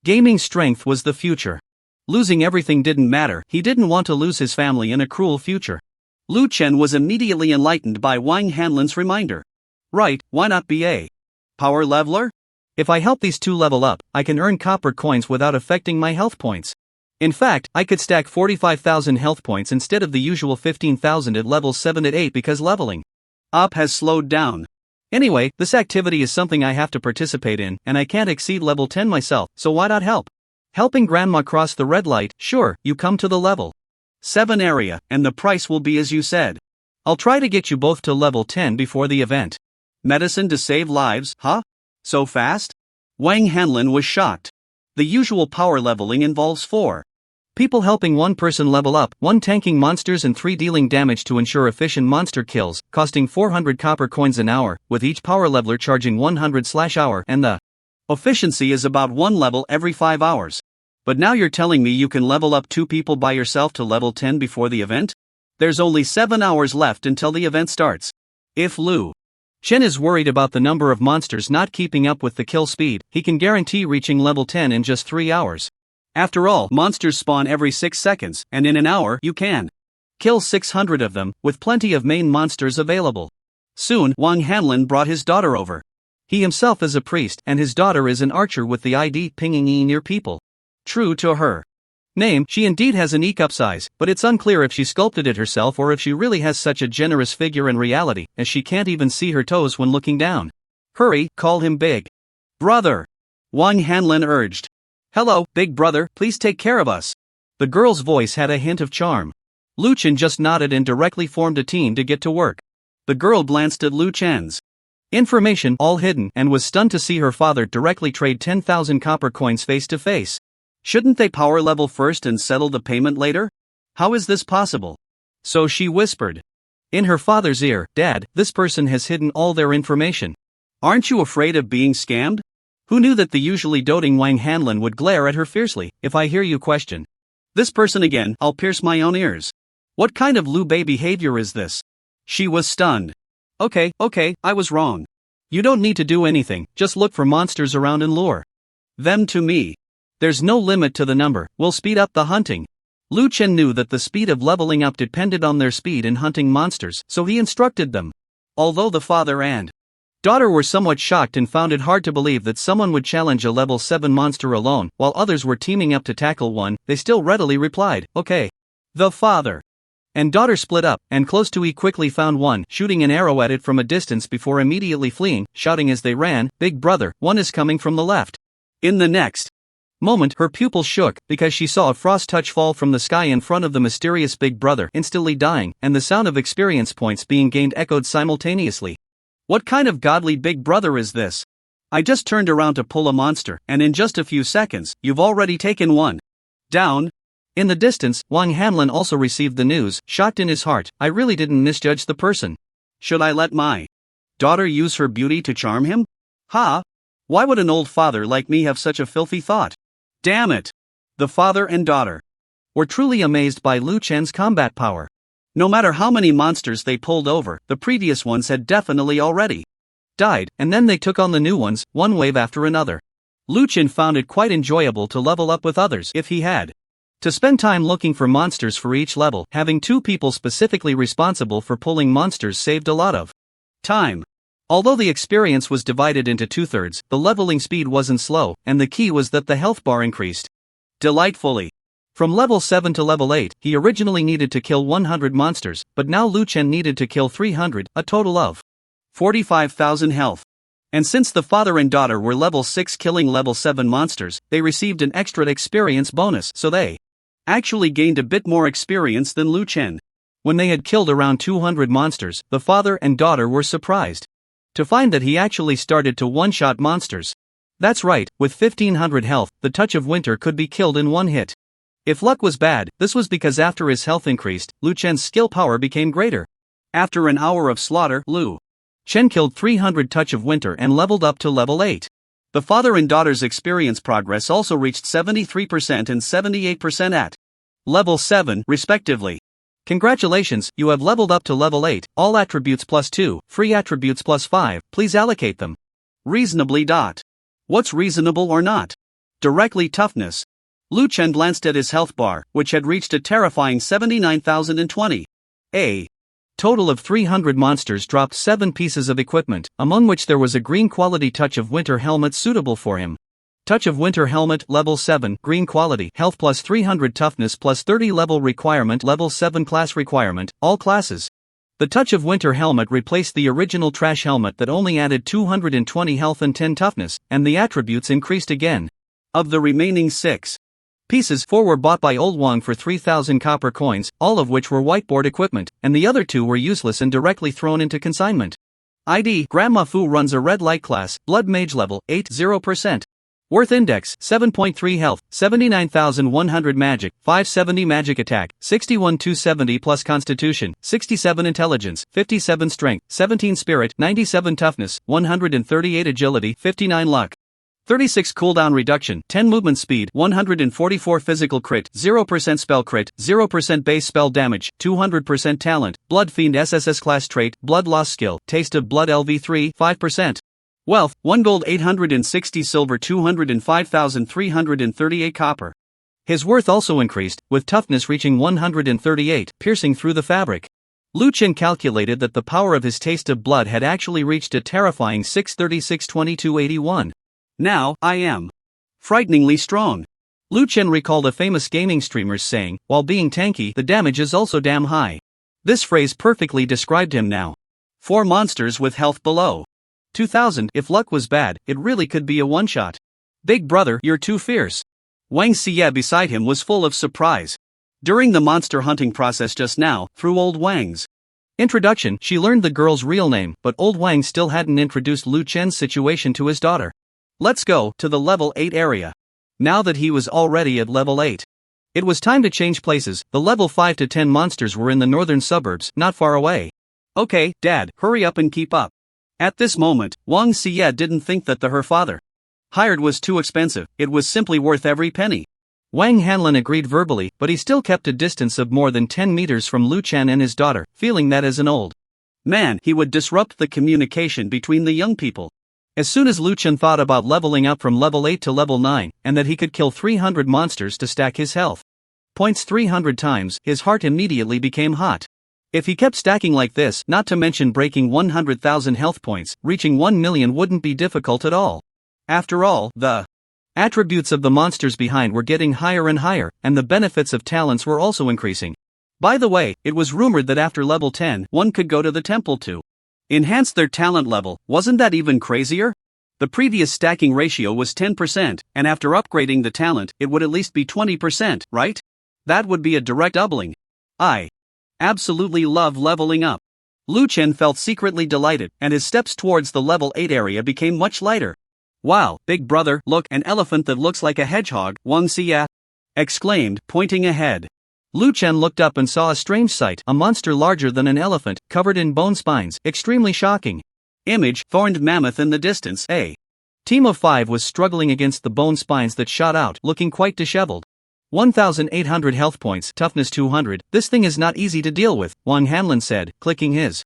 gaming strength was the future. Losing everything didn't matter. He didn't want to lose his family in a cruel future. Luchin was immediately enlightened by Wang Hanlin's reminder. Right, why not be a power leveler? If I help these 2 level up, I can earn copper coins without affecting my health points. In fact, I could stack 45,000 health points instead of the usual 15,000 at level 7 and 8 because leveling up has slowed down. Anyway, this activity is something I have to participate in, and I can't exceed level 10 myself, so why not help? Helping Grandma cross the red light. Sure, you come to the level 7 area, and the price will be as you said. I'll try to get you both to level 10 before the event. Medicine to save lives, huh? So fast? Wang Hanlin was shocked. The usual power leveling involves 4 people helping 1 person level up, 1 tanking monsters and 3 dealing damage to ensure efficient monster kills, costing 400 copper coins an hour, with each power leveler charging 100/hour, and the efficiency is about 1 level every 5 hours. But now you're telling me you can level up 2 people by yourself to level 10 before the event? There's only 7 hours left until the event starts. If Chen is worried about the number of monsters not keeping up with the kill speed. He can guarantee reaching level 10 in just 3 hours. After all, monsters spawn every 6 seconds, and in an hour you can kill 600 of them, with plenty of main monsters available. Soon, Wang Hanlin brought his daughter over. He himself is a priest, and his daughter is an archer with the ID pinging E near people. True to her name, she indeed has an E-cup size, but it's unclear if she sculpted it herself or if she really has such a generous figure in reality, as she can't even see her toes when looking down. Hurry, call him Big Brother, Wang Hanlin urged. Hello, Big Brother, please take care of us. The girl's voice had a hint of charm. Lu Chen just nodded and directly formed a team to get to work. The girl glanced at Lu Chen's information, all hidden, and was stunned to see her father directly trade 10,000 copper coins face to face. Shouldn't they power level first and settle the payment later? How is this possible? So she whispered in her father's ear, Dad, this person has hidden all their information. Aren't you afraid of being scammed? Who knew that the usually doting Wang Hanlin would glare at her fiercely? If I hear you question this person again, I'll pierce my own ears. What kind of Liu Bei behavior is this? She was stunned. Okay, I was wrong. You don't need to do anything, just look for monsters around and lure them to me. There's no limit to the number, we'll speed up the hunting. Lu Chen knew that the speed of leveling up depended on their speed in hunting monsters, so he instructed them. Although the father and daughter were somewhat shocked and found it hard to believe that someone would challenge a level 7 monster alone, while others were teaming up to tackle one, they still readily replied, okay. The father and daughter split up, and close to E quickly found one, shooting an arrow at it from a distance before immediately fleeing, shouting as they ran, Big Brother, one is coming from the left. In the next moment, her pupils shook, because she saw a frost touch fall from the sky in front of the mysterious Big Brother, instantly dying, and the sound of experience points being gained echoed simultaneously. What kind of godly Big Brother is this? I just turned around to pull a monster, and in just a few seconds, you've already taken one down. In the distance, Wang Hanlin also received the news, shocked in his heart. I really didn't misjudge the person. Should I let my daughter use her beauty to charm him? Ha! Why would an old father like me have such a filthy thought? Damn it! The father and daughter were truly amazed by Lu Chen's combat power. No matter how many monsters they pulled over, the previous ones had definitely already died, and then they took on the new ones, one wave after another. Lu Chen found it quite enjoyable to level up with others if he had to spend time looking for monsters for each level. Having 2 people specifically responsible for pulling monsters saved a lot of time. Although the experience was divided into 2/3, the leveling speed wasn't slow, and the key was that the health bar increased delightfully. From level 7 to level 8, he originally needed to kill 100 monsters, but now Lu Chen needed to kill 300, a total of 45,000 health. And since the father and daughter were level 6 killing level 7 monsters, they received an extra experience bonus, so they actually gained a bit more experience than Lu Chen. When they had killed around 200 monsters, the father and daughter were surprised to find that he actually started to one-shot monsters. That's right, with 1500 health, the Touch of Winter could be killed in one hit. If luck was bad, this was because after his health increased, Lu Chen's skill power became greater. After an hour of slaughter, Lu Chen killed 300 Touch of Winter and leveled up to level 8. The father and daughter's experience progress also reached 73% and 78% at level 7, respectively. Congratulations, you have leveled up to level 8, all attributes +2, free attributes +5, please allocate them reasonably. What's reasonable or not? Directly toughness. Lu Chen glanced at his health bar, which had reached a terrifying 79,020. A total of 300 monsters dropped 7 pieces of equipment, among which there was a green quality Touch of Winter helmet suitable for him. Touch of Winter helmet, level 7, green quality, health +300 toughness +30 level requirement, level 7 class requirement, all classes. The Touch of Winter helmet replaced the original trash helmet that only added 220 health and 10 toughness, and the attributes increased again. Of the remaining 6 pieces, 4 were bought by Old Wang for 3,000 copper coins, all of which were whiteboard equipment, and the other 2 were useless and directly thrown into consignment. ID, Grandma Fu runs a red light class, blood mage level, 80%. Worth index, 7.3 health, 79,100 magic, 570 magic attack, 61,270 plus constitution, 67 intelligence, 57 strength, 17 spirit, 97 toughness, 138 agility, 59 luck. 36 cooldown reduction, 10 movement speed, 144 physical crit, 0% spell crit, 0% base spell damage, 200% talent, Blood Fiend SSS class trait, Blood Loss skill, Taste of Blood LV3, 5%. Wealth, 1 gold 860 silver 205,338 copper. His worth also increased, with toughness reaching 138, piercing through the fabric. Lu Chen calculated that the power of his Taste of Blood had actually reached a terrifying 636-2281. Now, I am frighteningly strong. Lu Chen recalled a famous gaming streamer's saying, while being tanky, the damage is also damn high. This phrase perfectly described him now. 4 monsters with health below 2,000, if luck was bad, it really could be a one-shot. Big brother, you're too fierce. Wang Xie beside him was full of surprise. During the monster hunting process just now, through old Wang's introduction, she learned the girl's real name, but old Wang still hadn't introduced Lu Chen's situation to his daughter. Let's go to the level 8 area. Now that he was already at level 8. It was time to change places. The level 5 to 10 monsters were in the northern suburbs, not far away. Okay, Dad, hurry up and keep up. At this moment, Wang Xie didn't think that her father hired was too expensive, it was simply worth every penny. Wang Hanlin agreed verbally, but he still kept a distance of more than 10 meters from Lu Chen and his daughter, feeling that as an old man he would disrupt the communication between the young people. As soon as Lu Chen thought about leveling up from level 8 to level 9, and that he could kill 300 monsters to stack his health points 300 times, his heart immediately became hot. If he kept stacking like this, not to mention breaking 100,000 health points, reaching 1 million wouldn't be difficult at all. After all, the attributes of the monsters behind were getting higher and higher, and the benefits of talents were also increasing. By the way, it was rumored that after level 10, one could go to the temple to enhance their talent level. Wasn't that even crazier? The previous stacking ratio was 10%, and after upgrading the talent, it would at least be 20%, right? That would be a direct doubling. I absolutely love leveling up. Lu Chen felt secretly delighted, and his steps towards the level 8 area became much lighter. Wow, big brother, look, an elephant that looks like a hedgehog, Wang Xie exclaimed, pointing ahead. Lu Chen looked up and saw a strange sight, a monster larger than an elephant, covered in bone spines, extremely shocking. Image, thorned mammoth in the distance. A team of 5 was struggling against the bone spines that shot out, looking quite disheveled. 1,800 health points, toughness 200, this thing is not easy to deal with, Wang Hanlin said, clicking his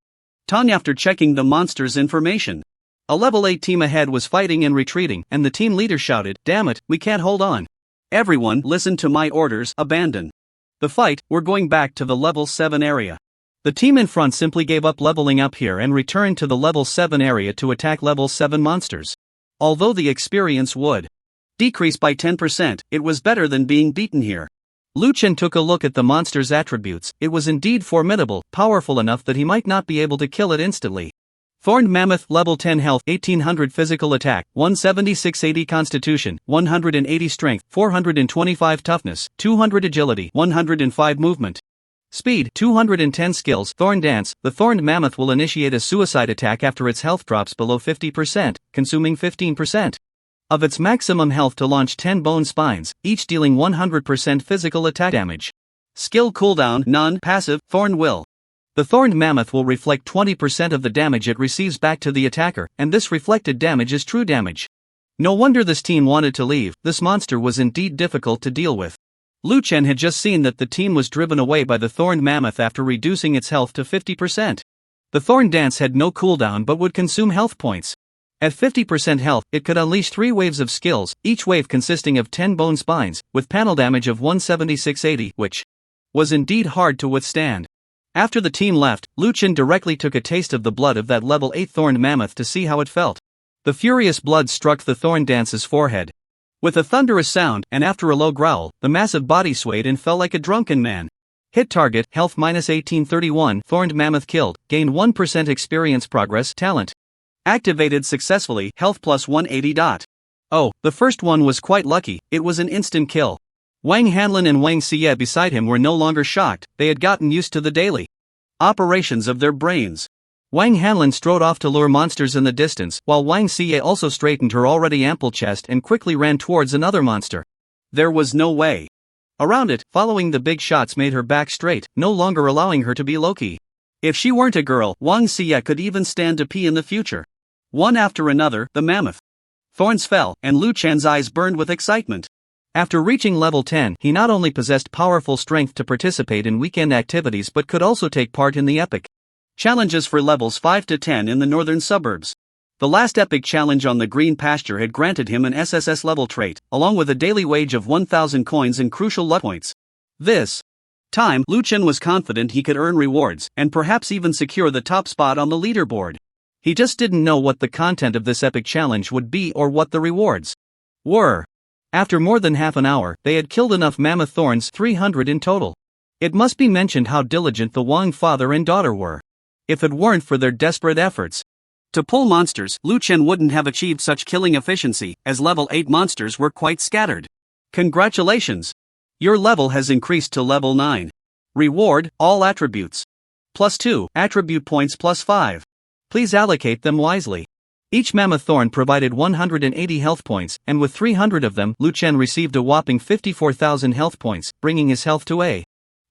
tongue after checking the monster's information. A level 8 team ahead was fighting and retreating, and the team leader shouted, "Damn it, we can't hold on. Everyone, listen to my orders, abandon the fight, we're going back to the level 7 area." The team in front simply gave up leveling up here and returned to the level 7 area to attack level 7 monsters. Although the experience would decrease by 10%, it was better than being beaten here. Lu Chen took a look at the monster's attributes. It was indeed formidable, powerful enough that he might not be able to kill it instantly. Thorned Mammoth, level 10 health, 1800 physical attack, 176-80 constitution, 180 strength, 425 toughness, 200 agility, 105 movement speed, 210 skills. Thorn Dance, the Thorned Mammoth will initiate a suicide attack after its health drops below 50%, consuming 15% of its maximum health to launch 10 bone spines, each dealing 100% physical attack damage. Skill cooldown, none. Passive, Thorn Will. The Thorned Mammoth will reflect 20% of the damage it receives back to the attacker, and this reflected damage is true damage. No wonder this team wanted to leave, this monster was indeed difficult to deal with. Lu Chen had just seen that the team was driven away by the Thorned Mammoth after reducing its health to 50%. The Thorn Dance had no cooldown but would consume health points. At 50% health, it could unleash 3 waves of skills, each wave consisting of 10 bone spines, with panel damage of 176-80, which was indeed hard to withstand. After the team left, Lu Chen directly took a taste of the blood of that level 8 Thorned Mammoth to see how it felt. The furious blood struck the Thorn Dance's forehead with a thunderous sound, and after a low growl, the massive body swayed and fell like a drunken man. Hit target, health minus 1831, Thorned Mammoth killed, gained 1% experience progress, talent activated successfully, health plus 180. Oh, the first one was quite lucky, it was an instant kill. Wang Hanlin and Wang Xie beside him were no longer shocked, they had gotten used to the daily operations of their brains. Wang Hanlin strode off to lure monsters in the distance, while Wang Xie also straightened her already ample chest and quickly ran towards another monster. There was no way around it, following the big shots made her back straight, no longer allowing her to be low-key. If she weren't a girl, Wang Xie could even stand to pee in the future. One after another, the mammoth Thorns fell, and Lu Chen's eyes burned with excitement. After reaching level 10, he not only possessed powerful strength to participate in weekend activities but could also take part in the epic challenges for levels 5 to 10 in the northern suburbs. The last epic challenge on the green pasture had granted him an SSS level trait, along with a daily wage of 1,000 coins and crucial luck points. This time, Lu Chen was confident he could earn rewards, and perhaps even secure the top spot on the leaderboard. He just didn't know what the content of this epic challenge would be or what the rewards were. After more than half an hour, they had killed enough mammoth thorns, 300 in total. It must be mentioned how diligent the Wang father and daughter were. If it weren't for their desperate efforts to pull monsters, Lu Chen wouldn't have achieved such killing efficiency, as level 8 monsters were quite scattered. Congratulations! Your level has increased to level 9. Reward, all attributes. +2, attribute points +5. Please allocate them wisely. Each mammoth thorn provided 180 health points, and with 300 of them, Lu Chen received a whopping 54,000 health points, bringing his health to a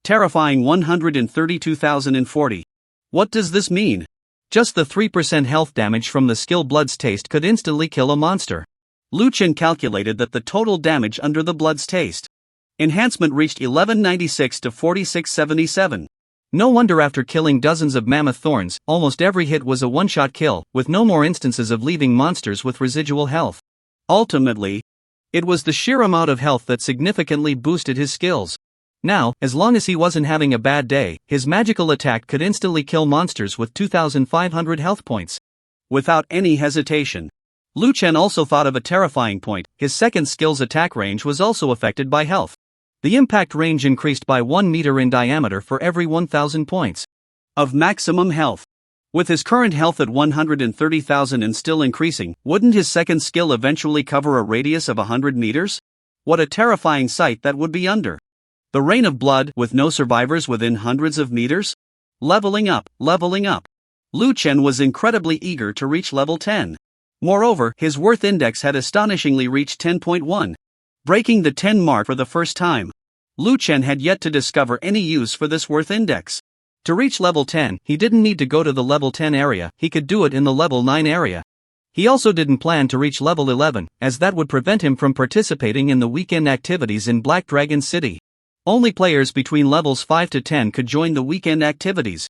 terrifying 132,040. What does this mean? Just the 3% health damage from the skill Blood's Taste could instantly kill a monster. Lu Chen calculated that the total damage under the Blood's Taste enhancement reached 1196 to 4677. No wonder after killing dozens of mammoth thorns, almost every hit was a one-shot kill, with no more instances of leaving monsters with residual health. Ultimately, it was the sheer amount of health that significantly boosted his skills. Now, as long as he wasn't having a bad day, his magical attack could instantly kill monsters with 2,500 health points. Without any hesitation, Lu Chen also thought of a terrifying point: his second skill's attack range was also affected by health. The impact range increased by 1 meter in diameter for every 1,000 points of maximum health. With his current health at 130,000 and still increasing, wouldn't his second skill eventually cover a radius of 100 meters? What a terrifying sight that would be under the rain of blood, with no survivors within hundreds of meters? Leveling up, leveling up. Lu Chen was incredibly eager to reach level 10. Moreover, his worth index had astonishingly reached 10.1. Breaking the 10 mark for the first time. Lu Chen had yet to discover any use for this worth index. To reach level 10, he didn't need to go to the level 10 area, he could do it in the level 9 area. He also didn't plan to reach level 11, as that would prevent him from participating in the weekend activities in Black Dragon City. Only players between levels 5 to 10 could join the weekend activities.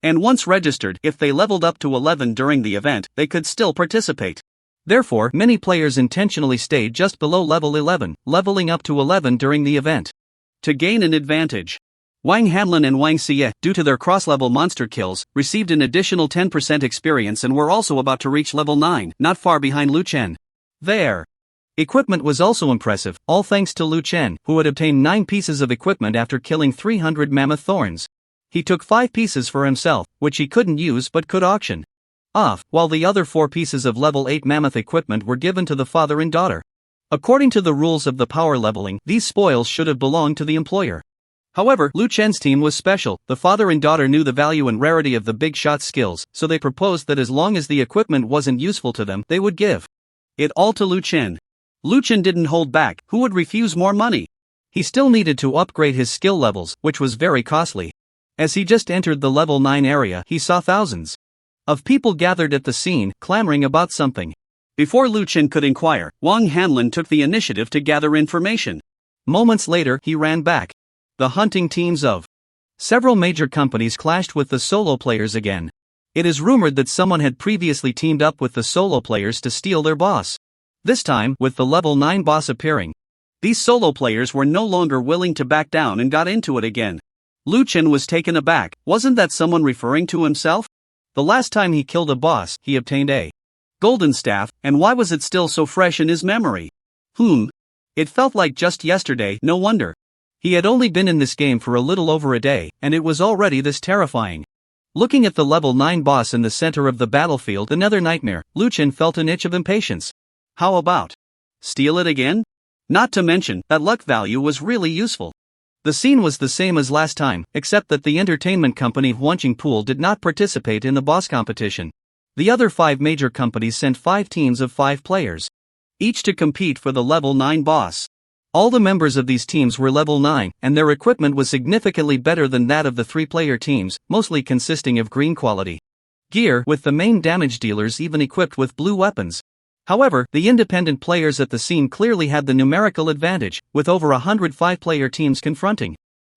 And once registered, if they leveled up to 11 during the event, they could still participate. Therefore, many players intentionally stayed just below level 11, leveling up to 11 during the event to gain an advantage. Wang Hanlin and Wang Xie, due to their cross-level monster kills, received an additional 10% experience and were also about to reach level 9, not far behind Lu Chen. Their equipment was also impressive, all thanks to Lu Chen, who had obtained 9 pieces of equipment after killing 300 mammoth thorns. He took 5 pieces for himself, which he couldn't use but could auction off, while the other 4 pieces of level 8 mammoth equipment were given to the father and daughter. According to the rules of the power leveling, these spoils should have belonged to the employer. However, Lu Chen's team was special. The father and daughter knew the value and rarity of the big shot skills, so they proposed that as long as the equipment wasn't useful to them, they would give it all to Lu Chen. Lu Chen didn't hold back. Who would refuse more money? He still needed to upgrade his skill levels, which was very costly. As he just entered the level 9 area, he saw thousands of people gathered at the scene, clamoring about something. Before Lu Chen could inquire, Wang Hanlin took the initiative to gather information. Moments later, he ran back. The hunting teams of several major companies clashed with the solo players again. It is rumored that someone had previously teamed up with the solo players to steal their boss. This time, with the level 9 boss appearing, these solo players were no longer willing to back down and got into it again. Lu Chen was taken aback. Wasn't that someone referring to himself? The last time he killed a boss, he obtained a golden staff, and why was it still so fresh in his memory? It felt like just yesterday, no wonder. He had only been in this game for a little over a day, and it was already this terrifying. Looking at the level 9 boss in the center of the battlefield, another nightmare, Lu Chen felt an itch of impatience. How about steal it again? Not to mention, that luck value was really useful. The scene was the same as last time, except that the entertainment company Huanqing Pool did not participate in the boss competition. The other 5 major companies sent 5 teams of 5 players, each to compete for the level 9 boss. All the members of these teams were level 9, and their equipment was significantly better than that of the 3-player teams, mostly consisting of green quality gear, with the main damage dealers even equipped with blue weapons. However, the independent players at the scene clearly had the numerical advantage, with over 100 5-player teams confronting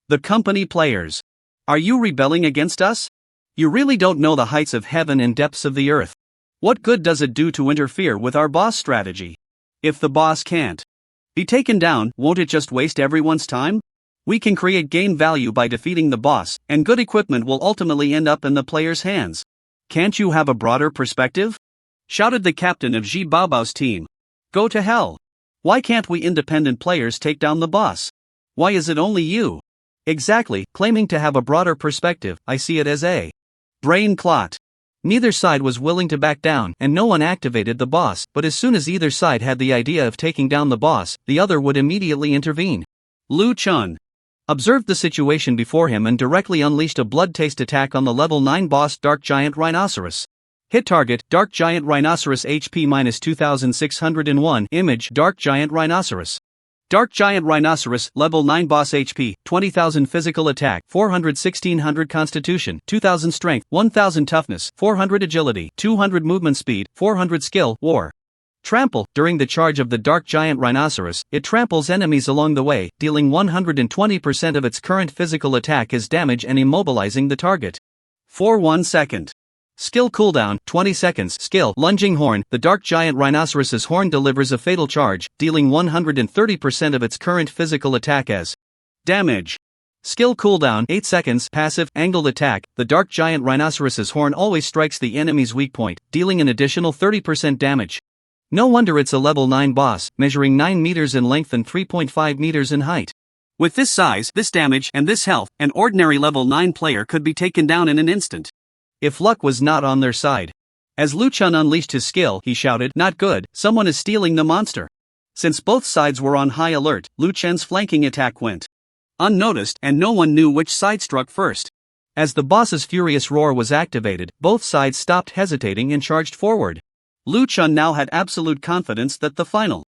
the company players. Are you rebelling against us? You really don't know the heights of heaven and depths of the earth. What good does it do to interfere with our boss strategy? If the boss can't be taken down, won't it just waste everyone's time? We can create game value by defeating the boss, and good equipment will ultimately end up in the player's hands. Can't you have a broader perspective? Shouted the captain of Ji Baobao's team. Go to hell. Why can't we independent players take down the boss? Why is it only you? Exactly, claiming to have a broader perspective, I see it as a brain clot. Neither side was willing to back down, and no one activated the boss, but as soon as either side had the idea of taking down the boss, the other would immediately intervene. Lu Chun observed the situation before him and directly unleashed a blood-taste attack on the level 9 boss Dark Giant Rhinoceros. Hit target, Dark Giant Rhinoceros HP -2601. Image, Dark Giant Rhinoceros. Dark Giant Rhinoceros, level 9 boss HP, 20,000 physical attack, 400 1600 constitution, 2000 strength, 1000 toughness, 400 agility, 200 movement speed, 400 skill, war. Trample, during the charge of the Dark Giant Rhinoceros, it tramples enemies along the way, dealing 120% of its current physical attack as damage and immobilizing the target. For 1 second. Skill cooldown, 20 seconds. Skill, Lunging Horn. The Dark Giant Rhinoceros's horn delivers a fatal charge, dealing 130% of its current physical attack as damage. Skill cooldown, 8 seconds. Passive, Angled Attack. The Dark Giant Rhinoceros's horn always strikes the enemy's weak point, dealing an additional 30% damage. No wonder it's a level 9 boss, measuring 9 meters in length and 3.5 meters in height. With this size, this damage, and this health, an ordinary level 9 player could be taken down in an instant. If luck was not on their side. As Lu Chun unleashed his skill, he shouted, "Not good, someone is stealing the monster." Since both sides were on high alert, Lu Chen's flanking attack went unnoticed, and no one knew which side struck first. As the boss's furious roar was activated, both sides stopped hesitating and charged forward. Lu Chun now had absolute confidence that the final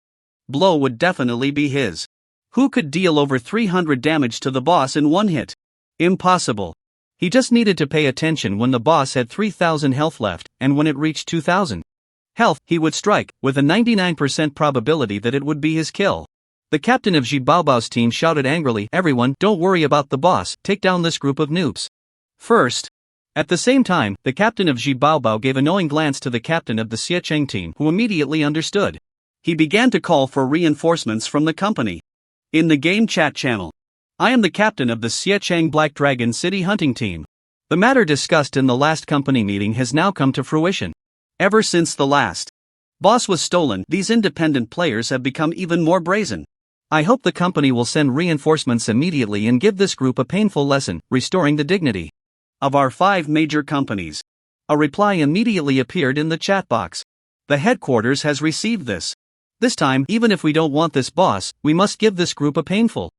blow would definitely be his. Who could deal over 300 damage to the boss in one hit? Impossible. He just needed to pay attention when the boss had 3,000 health left, and when it reached 2,000 health, he would strike, with a 99% probability that it would be his kill. The captain of Ji Baobao's team shouted angrily, "Everyone, don't worry about the boss, take down this group of noobs first." At the same time, the captain of Ji Baobao gave a knowing glance to the captain of the Xiecheng team, who immediately understood. He began to call for reinforcements from the company. In the game chat channel, "I am the captain of the Xiecheng Black Dragon City Hunting Team. The matter discussed in the last company meeting has now come to fruition. Ever since the last boss was stolen, these independent players have become even more brazen. I hope the company will send reinforcements immediately and give this group a painful lesson, restoring the dignity of our 5 major companies." A reply immediately appeared in the chat box. "The headquarters has received this. This time, even if we don't want this boss, we must give this group a painful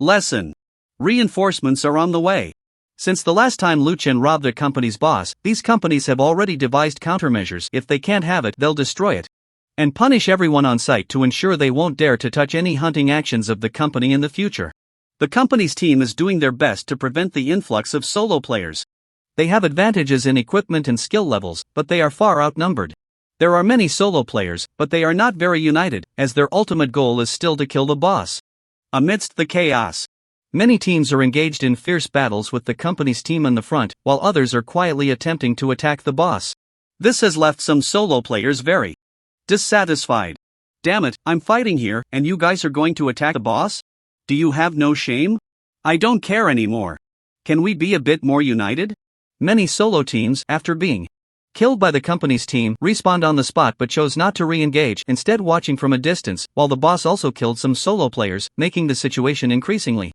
lesson. Reinforcements are on the way." Since the last time Lu Chen robbed a company's boss, these companies have already devised countermeasures. If they can't have it, they'll destroy it and punish everyone on site to ensure they won't dare to touch any hunting actions of the company in the future. The company's team is doing their best to prevent the influx of solo players. They have advantages in equipment and skill levels, but they are far outnumbered. There are many solo players, but they are not very united, as their ultimate goal is still to kill the boss. Amidst the chaos, many teams are engaged in fierce battles with the company's team in the front, while others are quietly attempting to attack the boss. This has left some solo players very dissatisfied. "Damn it, I'm fighting here, and you guys are going to attack the boss? Do you have no shame? I don't care anymore. Can we be a bit more united?" Many solo teams, after being killed by the company's team, respawned on the spot but chose not to re-engage, instead watching from a distance, while the boss also killed some solo players, making the situation increasingly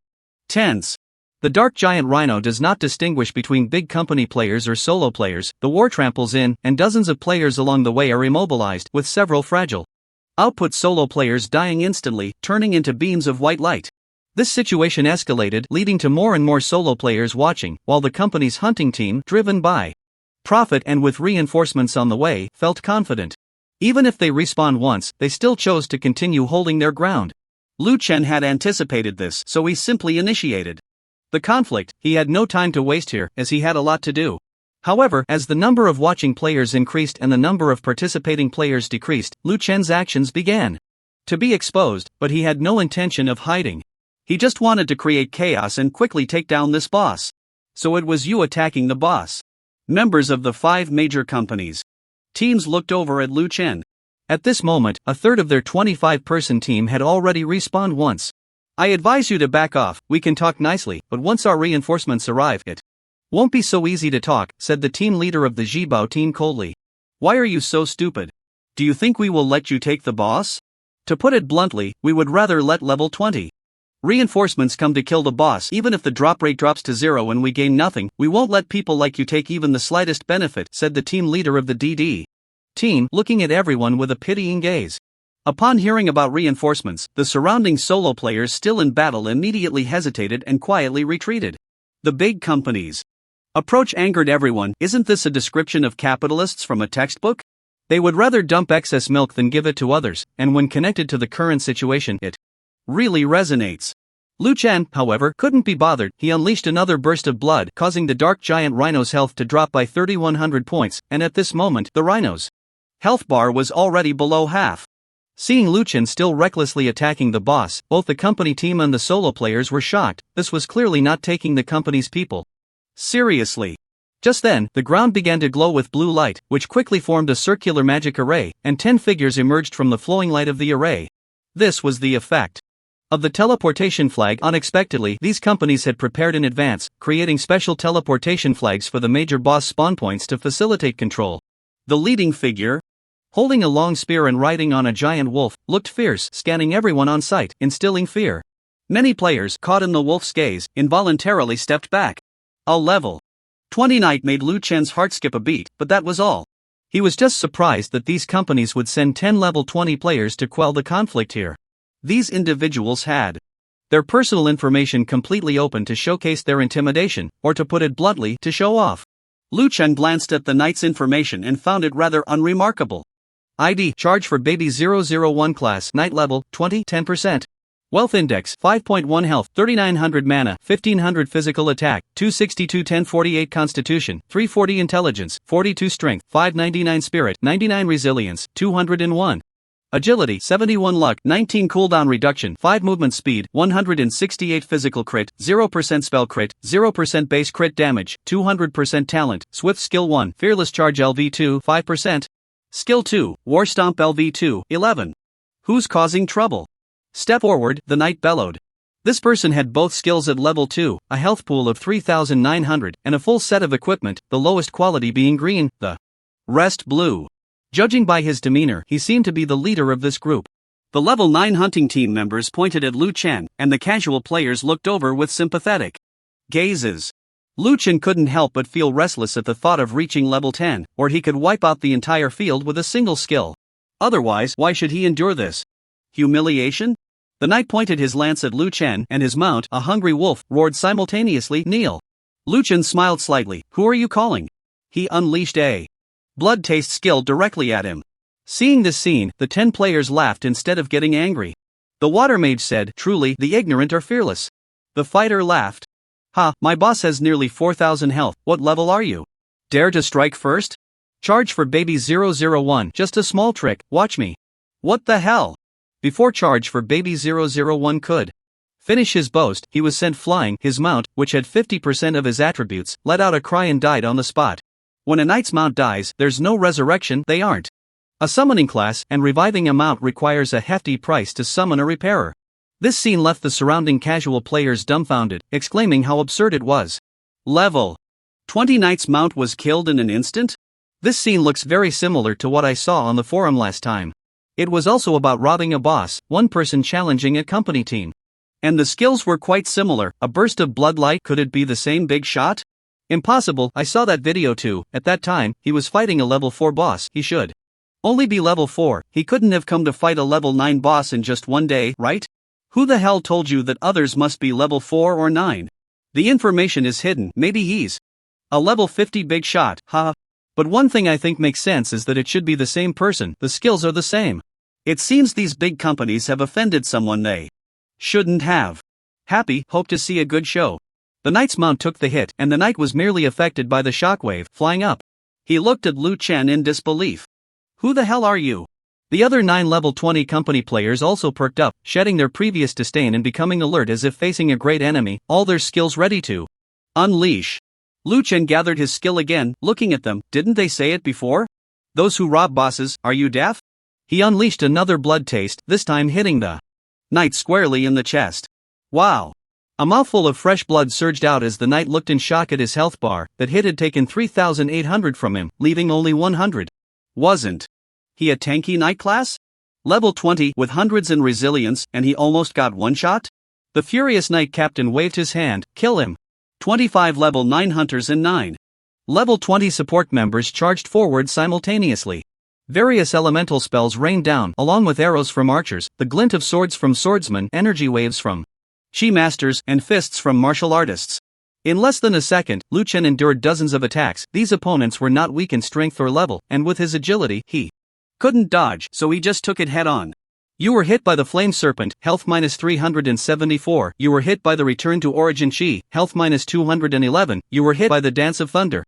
tense. The Dark Giant Rhino does not distinguish between big company players or solo players. The war tramples in, and dozens of players along the way are immobilized, with several fragile output solo players dying instantly, turning into beams of white light. This situation escalated, leading to more and more solo players watching, while the company's hunting team, driven by profit and with reinforcements on the way, felt confident. Even if they respawned once, they still chose to continue holding their ground. Lu Chen had anticipated this, so he simply initiated the conflict. He had no time to waste here, as he had a lot to do. However, as the number of watching players increased and the number of participating players decreased, Lu Chen's actions began to be exposed, but he had no intention of hiding. He just wanted to create chaos and quickly take down this boss. So it was you attacking the boss. Members of the 5 major companies' teams looked over at Lu Chen. At this moment, a third of their 25-person team had already respawned once. I advise you to back off. We can talk nicely, but once our reinforcements arrive, it won't be so easy to talk, said the team leader of the Jibao team coldly. Why are you so stupid? Do you think we will let you take the boss? To put it bluntly, we would rather let level 20 reinforcements come to kill the boss. Even if the drop rate drops to 0 and we gain nothing, we won't let people like you take even the slightest benefit, said the team leader of the DD team, looking at everyone with a pitying gaze. Upon hearing about reinforcements, the surrounding solo players still in battle immediately hesitated and quietly retreated. The big companies' approach angered everyone. Isn't this a description of capitalists from a textbook? They would rather dump excess milk than give it to others, and when connected to the current situation, it really resonates. Lu Chen, however, couldn't be bothered. He unleashed another burst of blood, causing the dark giant rhino's health to drop by 3100 points, and at this moment, the rhino's health bar was already below half. Seeing Lu Chen still recklessly attacking the boss, both the company team and the solo players were shocked. This was clearly not taking the company's people seriously. Just then, the ground began to glow with blue light, which quickly formed a circular magic array, and 10 figures emerged from the flowing light of the array. This was the effect of the teleportation flag. Unexpectedly, these companies had prepared in advance, creating special teleportation flags for the major boss spawn points to facilitate control. The leading figure, holding a long spear and riding on a giant wolf, looked fierce, scanning everyone on sight, instilling fear. Many players, caught in the wolf's gaze, involuntarily stepped back. A level 20 knight made Lu Chen's heart skip a beat, but that was all. He was just surprised that these companies would send 10 level 20 players to quell the conflict here. These individuals had their personal information completely open to showcase their intimidation, or to put it bluntly, to show off. Lu Chen glanced at the knight's information and found it rather unremarkable. ID, charge for baby 001 class, knight level, 20, 10%. Wealth index, 5.1 health, 3900 mana, 1500 physical attack, 262 1048 constitution, 340 intelligence, 42 strength, 599 spirit, 99 resilience, 201 agility, 71 luck, 19 cooldown reduction, 5 movement speed, 168 physical crit, 0% spell crit, 0% base crit damage, 200% talent, swift skill 1, fearless charge LV2, 5%. Skill 2, war stomp LV2, 11. Who's causing trouble? Step forward, the knight bellowed. This person had both skills at level 2, a health pool of 3900, and a full set of equipment, the lowest quality being green, the rest blue. Judging by his demeanor, he seemed to be the leader of this group. The level 9 hunting team members pointed at Lu Chen, and the casual players looked over with sympathetic gazes. Lu Chen couldn't help but feel restless at the thought of reaching level 10, or he could wipe out the entire field with a single skill. Otherwise, why should he endure this? Humiliation? The knight pointed his lance at Lu Chen, and his mount, a hungry wolf, roared simultaneously, "Kneel!" Lu Chen smiled slightly. Who are you calling? He unleashed a blood taste skill directly at him. Seeing this scene, the 10 players laughed instead of getting angry. The water mage said, truly, the ignorant are fearless. The fighter laughed. Ha, my boss has nearly 4000 health, what level are you? Dare to strike first? Charge for baby 001, just a small trick, watch me. What the hell? Before charge for baby 001 could finish his boast, he was sent flying. His mount, which had 50% of his attributes, let out a cry and died on the spot. When a knight's mount dies, there's no resurrection, they aren't a summoning class, and reviving a mount requires a hefty price to summon a repairer. This scene left the surrounding casual players dumbfounded, exclaiming how absurd it was. Level 20 knight's mount was killed in an instant? This scene looks very similar to what I saw on the forum last time. It was also about robbing a boss, one person challenging a company team. And the skills were quite similar, a burst of bloodlight. Could it be the same big shot? Impossible, I saw that video too. At that time, he was fighting a level 4 boss, he should only be level 4, he couldn't have come to fight a level 9 boss in just one day, right? Who the hell told you that others must be level 4 or 9? The information is hidden, maybe he's a level 50 big shot, haha. But one thing I think makes sense is that it should be the same person, the skills are the same. It seems these big companies have offended someone they shouldn't have. Happy, hope to see a good show. The knight's mount took the hit, and the knight was merely affected by the shockwave, flying up. He looked at Liu Chen in disbelief. Who the hell are you? The other 9 level 20 company players also perked up, shedding their previous disdain and becoming alert as if facing a great enemy, all their skills ready to unleash. Liu Chen gathered his skill again, looking at them. Didn't they say it before? Those who rob bosses, are you deaf? He unleashed another blood taste, this time hitting the knight squarely in the chest. Wow! A mouthful of fresh blood surged out as the knight looked in shock at his health bar. That hit had taken 3,800 from him, leaving only 100. Wasn't he a tanky knight class? Level 20 with hundreds in resilience, and he almost got one shot? The furious knight captain waved his hand. Kill him. 25 level 9 hunters and 9 level 20 support members charged forward simultaneously. Various elemental spells rained down, along with arrows from archers, the glint of swords from swordsmen, energy waves from Shi masters, and fists from martial artists. In less than a second, Liu Chen endured dozens of attacks. These opponents were not weak in strength or level, and with his agility, he couldn't dodge, so he just took it head on. You were hit by the Flame Serpent, health minus 374. You were hit by the Return to Origin Chi, health minus 211. You were hit by the Dance of Thunder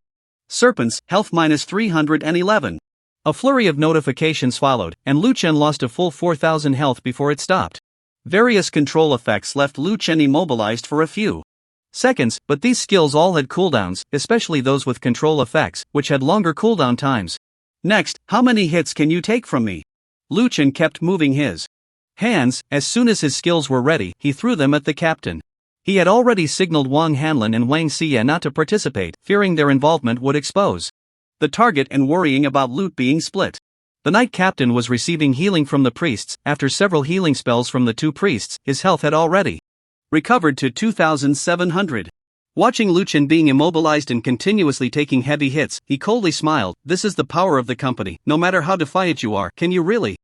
Serpents, health minus 311. A flurry of notifications followed, and Liu Chen lost a full 4,000 health before it stopped. Various control effects left Liu Chen immobilized for a few seconds, but these skills all had cooldowns, especially those with control effects, which had longer cooldown times. Next, how many hits can you take from me? Liu Chen kept moving his hands. As soon as his skills were ready, he threw them at the captain. He had already signaled Wang Hanlin and Wang Xie not to participate, fearing their involvement would expose the target and worrying about loot being split. The knight captain was receiving healing from the priests. After several healing spells from the 2 priests, his health had already recovered to 2,700. Watching Liu Chen being immobilized and continuously taking heavy hits, he coldly smiled. This is the power of the company. No matter how defiant you are, can you really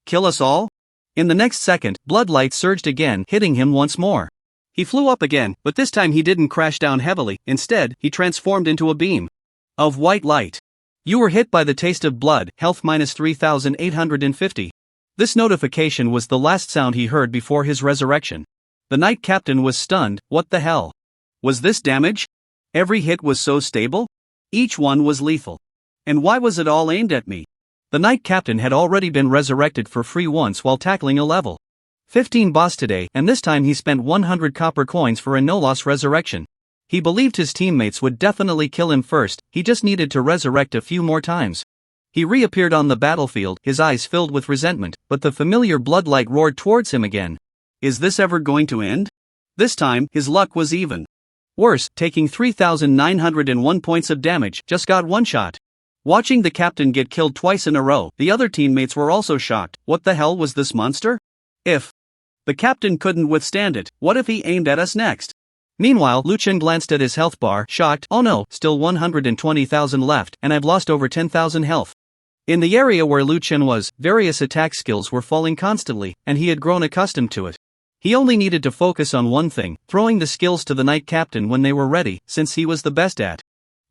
kill us all? In the next second, blood light surged again, hitting him once more. He flew up again, but this time he didn't crash down heavily. Instead, he transformed into a beam of white light. You were hit by the Taste of Blood, health minus 3,850. This notification was the last sound he heard before his resurrection. The knight captain was stunned. What the hell? Was this damage? Every hit was so stable? Each one was lethal. And why was it all aimed at me? The knight captain had already been resurrected for free once while tackling a level 15 boss today, and this time he spent 100 copper coins for a no-loss resurrection. He believed his teammates would definitely kill him first. He just needed to resurrect a few more times. He reappeared on the battlefield, his eyes filled with resentment, but the familiar bloodlight roared towards him again. Is this ever going to end? This time, his luck was even worse, taking 3,901 points of damage, just got one shot. Watching the captain get killed twice in a row, the other teammates were also shocked. What the hell was this monster? If the captain couldn't withstand it, what if he aimed at us next? Meanwhile, Liu Chen glanced at his health bar, shocked. Oh no, still 120,000 left, and I've lost over 10,000 health. In the area where Liu Chen was, various attack skills were falling constantly, and he had grown accustomed to it. He only needed to focus on one thing, throwing the skills to the knight captain when they were ready, since he was the best at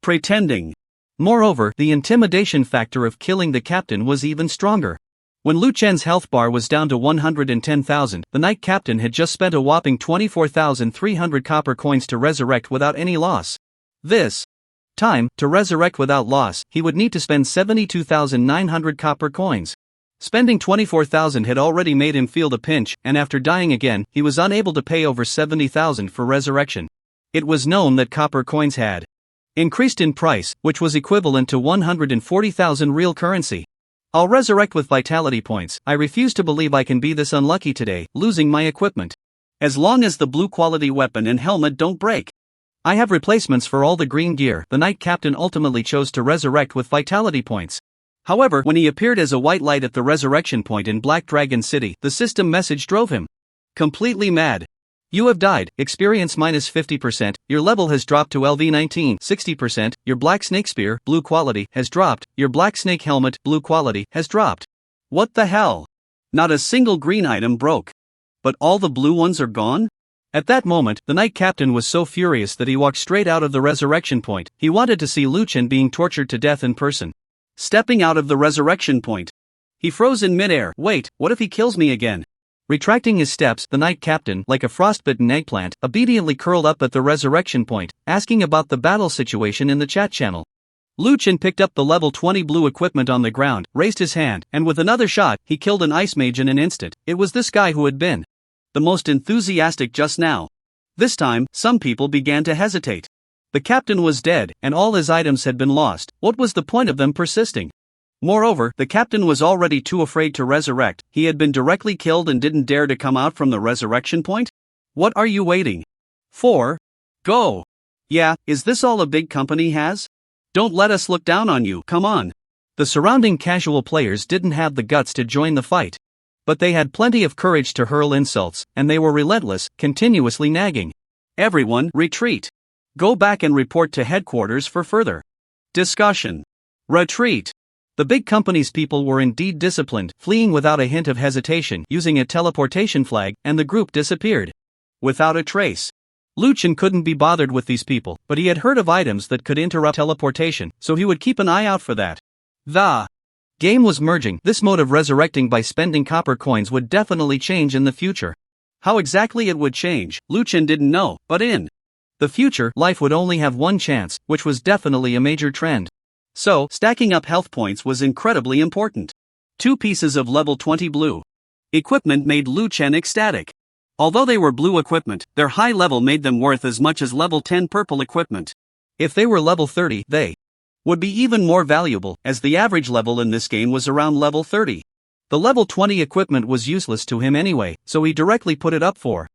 pretending. Moreover, the intimidation factor of killing the captain was even stronger. When Liu Chen's health bar was down to 110,000, the knight captain had just spent a whopping 24,300 copper coins to resurrect without any loss. This time, to resurrect without loss, he would need to spend 72,900 copper coins. Spending 24,000 had already made him feel the pinch, and after dying again, he was unable to pay over 70,000 for resurrection. It was known that copper coins had increased in price, which was equivalent to 140,000 real currency. I'll resurrect with vitality points. I refuse to believe I can be this unlucky today, losing my equipment. As long as the blue quality weapon and helmet don't break. I have replacements for all the green gear. The knight captain ultimately chose to resurrect with vitality points. However, when he appeared as a white light at the resurrection point in Black Dragon City, the system message drove him completely mad. You have died, experience minus 50%, your level has dropped to LV19, 60%, your black snake spear, blue quality, has dropped, your black snake helmet, blue quality, has dropped. What the hell? Not a single green item broke. But all the blue ones are gone? At that moment, the knight captain was so furious that he walked straight out of the resurrection point. He wanted to see Liu Chen being tortured to death in person. Stepping out of the resurrection point, he froze in midair. Wait, what if he kills me again? Retracting his steps, the knight captain, like a frostbitten eggplant, obediently curled up at the resurrection point, asking about the battle situation in the chat channel. Lu Chen picked up the level 20 blue equipment on the ground, raised his hand, and with another shot, he killed an ice mage in an instant. It was this guy who had been the most enthusiastic just now. This time, some people began to hesitate. The captain was dead, and all his items had been lost. What was the point of them persisting? Moreover, the captain was already too afraid to resurrect. He had been directly killed and didn't dare to come out from the resurrection point? What are you waiting for? Go! Yeah, is this all a big company has? Don't let us look down on you, come on. The surrounding casual players didn't have the guts to join the fight. But they had plenty of courage to hurl insults, and they were relentless, continuously nagging. Everyone, retreat. Go back and report to headquarters for further discussion. Retreat. The big company's people were indeed disciplined, fleeing without a hint of hesitation, using a teleportation flag, and the group disappeared without a trace. Lu Chen couldn't be bothered with these people, but he had heard of items that could interrupt teleportation, so he would keep an eye out for that. The game was merging. This mode of resurrecting by spending copper coins would definitely change in the future. How exactly it would change, Lu Chen didn't know, but in the future, life would only have one chance, which was definitely a major trend. So, stacking up health points was incredibly important. 2 pieces of level 20 blue equipment made Lu Chen ecstatic. Although they were blue equipment, their high level made them worth as much as level 10 purple equipment. If they were level 30, they would be even more valuable, as the average level in this game was around level 30. The level 20 equipment was useless to him anyway, so he directly put it up for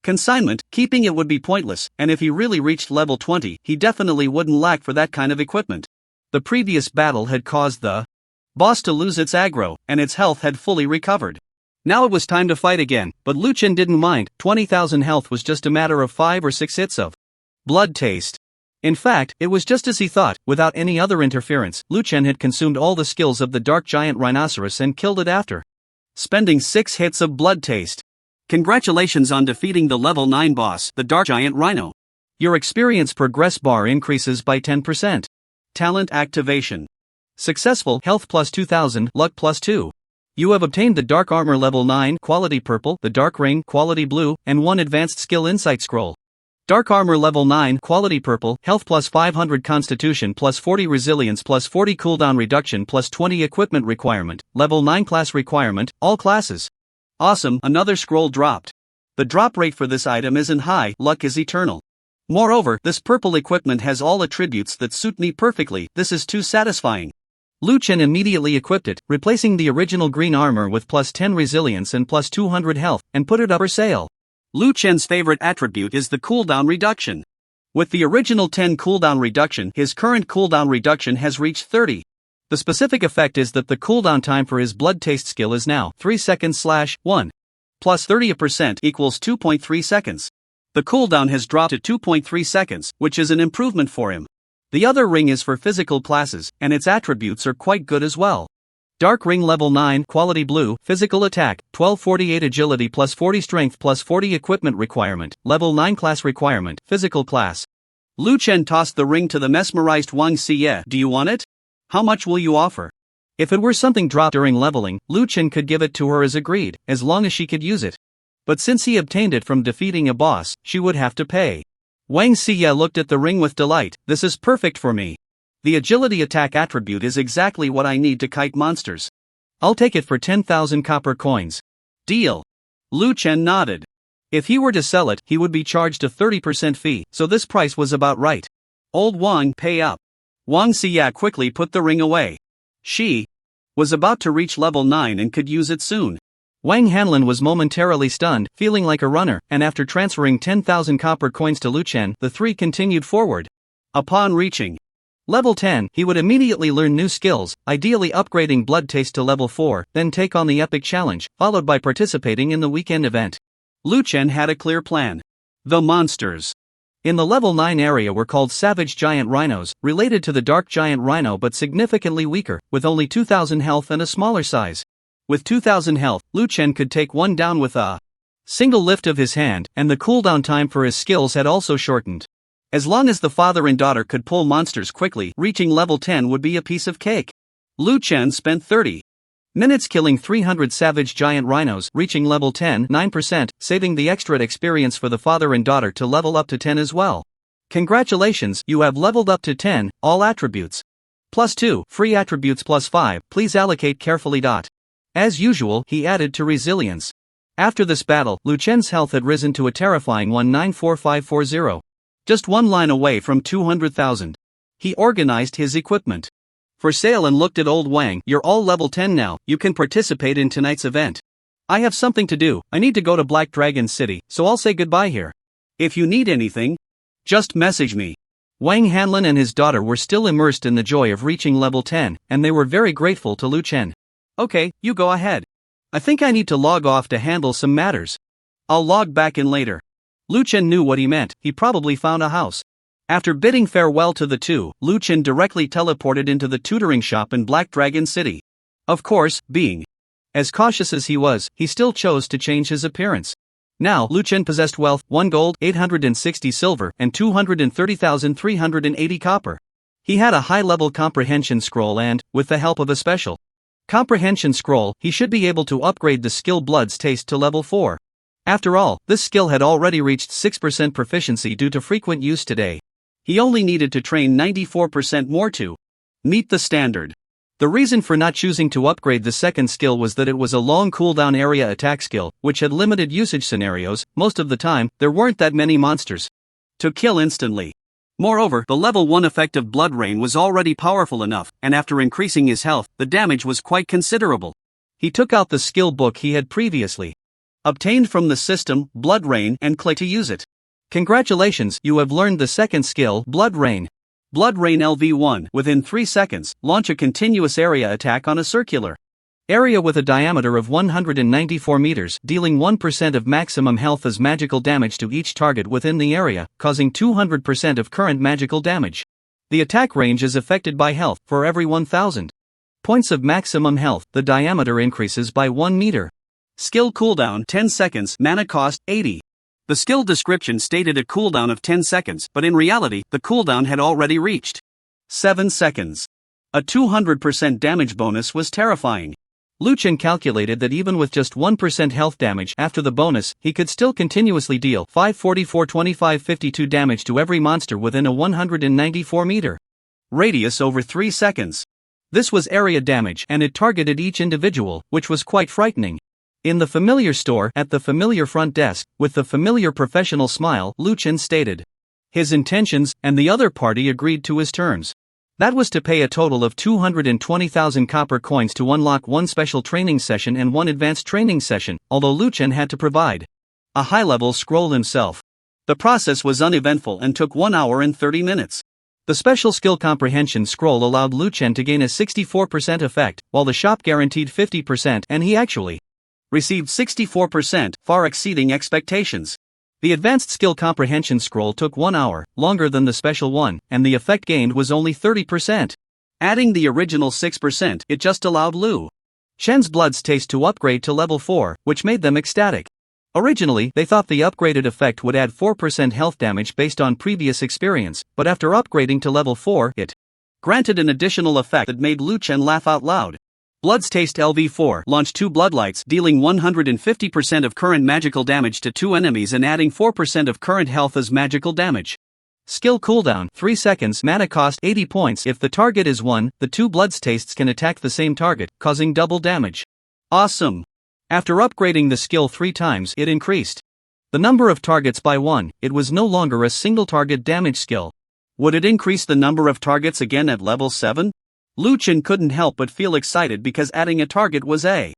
consignment. Keeping it would be pointless, and if he really reached level 20, he definitely wouldn't lack for that kind of equipment. The previous battle had caused the boss to lose its aggro, and its health had fully recovered. Now it was time to fight again, but Lu Chen didn't mind. 20,000 health was just a matter of 5 or 6 hits of blood taste. In fact, it was just as he thought. Without any other interference, Lu Chen had consumed all the skills of the dark giant rhinoceros and killed it after spending 6 hits of blood taste. Congratulations on defeating the level 9 boss, the dark giant rhino. Your experience progress bar increases by 10%. Talent activation. Successful, health plus 2000, luck plus 2. You have obtained the dark armor level 9, quality purple, the dark ring, quality blue, and 1 advanced skill insight scroll. Dark armor level 9, quality purple, health plus 500 constitution plus 40 resilience plus 40 cooldown reduction plus 20 equipment requirement, level 9 class requirement, all classes. Awesome, another scroll dropped. The drop rate for this item isn't high, luck is eternal. Moreover, this purple equipment has all attributes that suit me perfectly. This is too satisfying. Lu Chen immediately equipped it, replacing the original green armor with plus 10 resilience and plus 200 health, and put it up for sale. Lu Chen's favorite attribute is the cooldown reduction. With the original 10 cooldown reduction, his current cooldown reduction has reached 30. The specific effect is that the cooldown time for his blood taste skill is now 3 seconds/1. Plus 30% equals 2.3 seconds. The cooldown has dropped to 2.3 seconds, which is an improvement for him. The other ring is for physical classes, and its attributes are quite good as well. Dark ring level 9, quality blue, physical attack, 1248 agility plus 40 strength plus 40 equipment requirement, level 9 class requirement, physical class. Lu Chen tossed the ring to the mesmerized Wang Xie. Do you want it? How much will you offer? If it were something dropped during leveling, Lu Chen could give it to her as agreed, as long as she could use it. But since he obtained it from defeating a boss, she would have to pay. Wang Xie looked at the ring with delight. This is perfect for me. The agility attack attribute is exactly what I need to kite monsters. I'll take it for 10,000 copper coins. Deal. Lu Chen nodded. If he were to sell it, he would be charged a 30% fee, so this price was about right. Old Wang, pay up. Wang Xie quickly put the ring away. She was about to reach level 9 and could use it soon. Wang Hanlin was momentarily stunned, feeling like a runner, and after transferring 10,000 copper coins to Lu Chen, the three continued forward. Upon reaching level 10, he would immediately learn new skills, ideally upgrading blood taste to level 4, then take on the epic challenge, followed by participating in the weekend event. Lu Chen had a clear plan. The monsters in the level 9 area were called savage giant rhinos, related to the dark giant rhino but significantly weaker, with only 2,000 health and a smaller size. With 2,000 health, Lu Chen could take one down with a single lift of his hand, and the cooldown time for his skills had also shortened. As long as the father and daughter could pull monsters quickly, reaching level 10 would be a piece of cake. Lu Chen spent 30 Minutes killing 300 savage giant rhinos, reaching level 10, 9%, saving the extra experience for the father and daughter to level up to 10 as well. Congratulations, you have leveled up to 10, all attributes. +2, free attributes +5, please allocate carefully. As usual, he added to resilience. After this battle, Lu Chen's health had risen to a terrifying 194540. Just one line away from 200,000. He organized his equipment for sale and looked at old Wang. You're all level 10 now, you can participate in tonight's event. I have something to do, I need to go to Black Dragon City, so I'll say goodbye here. If you need anything, just message me. Wang Hanlin and his daughter were still immersed in the joy of reaching level 10, and they were very grateful to Lu Chen. Okay, you go ahead. I think I need to log off to handle some matters. I'll log back in later. Lu Chen knew what he meant, he probably found a house. After bidding farewell to the two, Lu Chen directly teleported into the tutoring shop in Black Dragon City. Of course, being as cautious as he was, he still chose to change his appearance. Now, Lu Chen possessed wealth, 1 gold, 860 silver, and 230,380 copper. He had a high-level comprehension scroll and, with the help of a special comprehension scroll, he should be able to upgrade the skill Blood's Taste to level 4. After all, this skill had already reached 6% proficiency due to frequent use today. He only needed to train 94% more to meet the standard. The reason for not choosing to upgrade the second skill was that it was a long cooldown area attack skill, which had limited usage scenarios. Most of the time, there weren't that many monsters to kill instantly. Moreover, the level 1 effect of Blood Rain was already powerful enough, and after increasing his health, the damage was quite considerable. He took out the skill book he had previously obtained from the system, Blood Rain, and clicked to use it. Congratulations, you have learned the second skill, Blood Rain. Blood Rain LV1. Within 3 seconds, launch a continuous area attack on a circular area with a diameter of 194 meters, dealing 1% of maximum health as magical damage to each target within the area, causing 200% of current magical damage. The attack range is affected by health. For every 1,000 points of maximum health, the diameter increases by 1 meter. Skill cooldown 10 seconds, mana cost 80. The skill description stated a cooldown of 10 seconds, but in reality, the cooldown had already reached 7 seconds. A 200% damage bonus was terrifying. Lu Chen calculated that even with just 1% health damage after the bonus, he could still continuously deal 544 25 52 damage to every monster within a 194 meter radius over 3 seconds. This was area damage, and it targeted each individual, which was quite frightening. In the familiar store, at the familiar front desk, with the familiar professional smile, Lu Chen stated his intentions, and the other party agreed to his terms. That was to pay a total of 220,000 copper coins to unlock 1 special training session and 1 advanced training session, although Lu Chen had to provide a high-level scroll himself. The process was uneventful and took 1 hour and 30 minutes. The special skill comprehension scroll allowed Lu Chen to gain a 64% effect, while the shop guaranteed 50%, and he actually received 64%, far exceeding expectations. The advanced skill comprehension scroll took 1 hour, longer than the special one, and the effect gained was only 30%. Adding the original 6%, it just allowed Lu Chen's Blood's Taste to upgrade to level 4, which made them ecstatic. Originally, they thought the upgraded effect would add 4% health damage based on previous experience, but after upgrading to level 4, it granted an additional effect that made Lu Chen laugh out loud. Blood's Taste LV4 launched 2 Bloodlights, dealing 150% of current magical damage to 2 enemies and adding 4% of current health as magical damage. Skill cooldown 3 seconds, mana cost 80 points. If the target is 1, the 2 Blood's Tastes can attack the same target, causing double damage. Awesome! After upgrading the skill 3 times, it increased the number of targets by 1. It was no longer a single target damage skill. Would it increase the number of targets again at level 7? Lu Chen couldn't help but feel excited because adding a target was a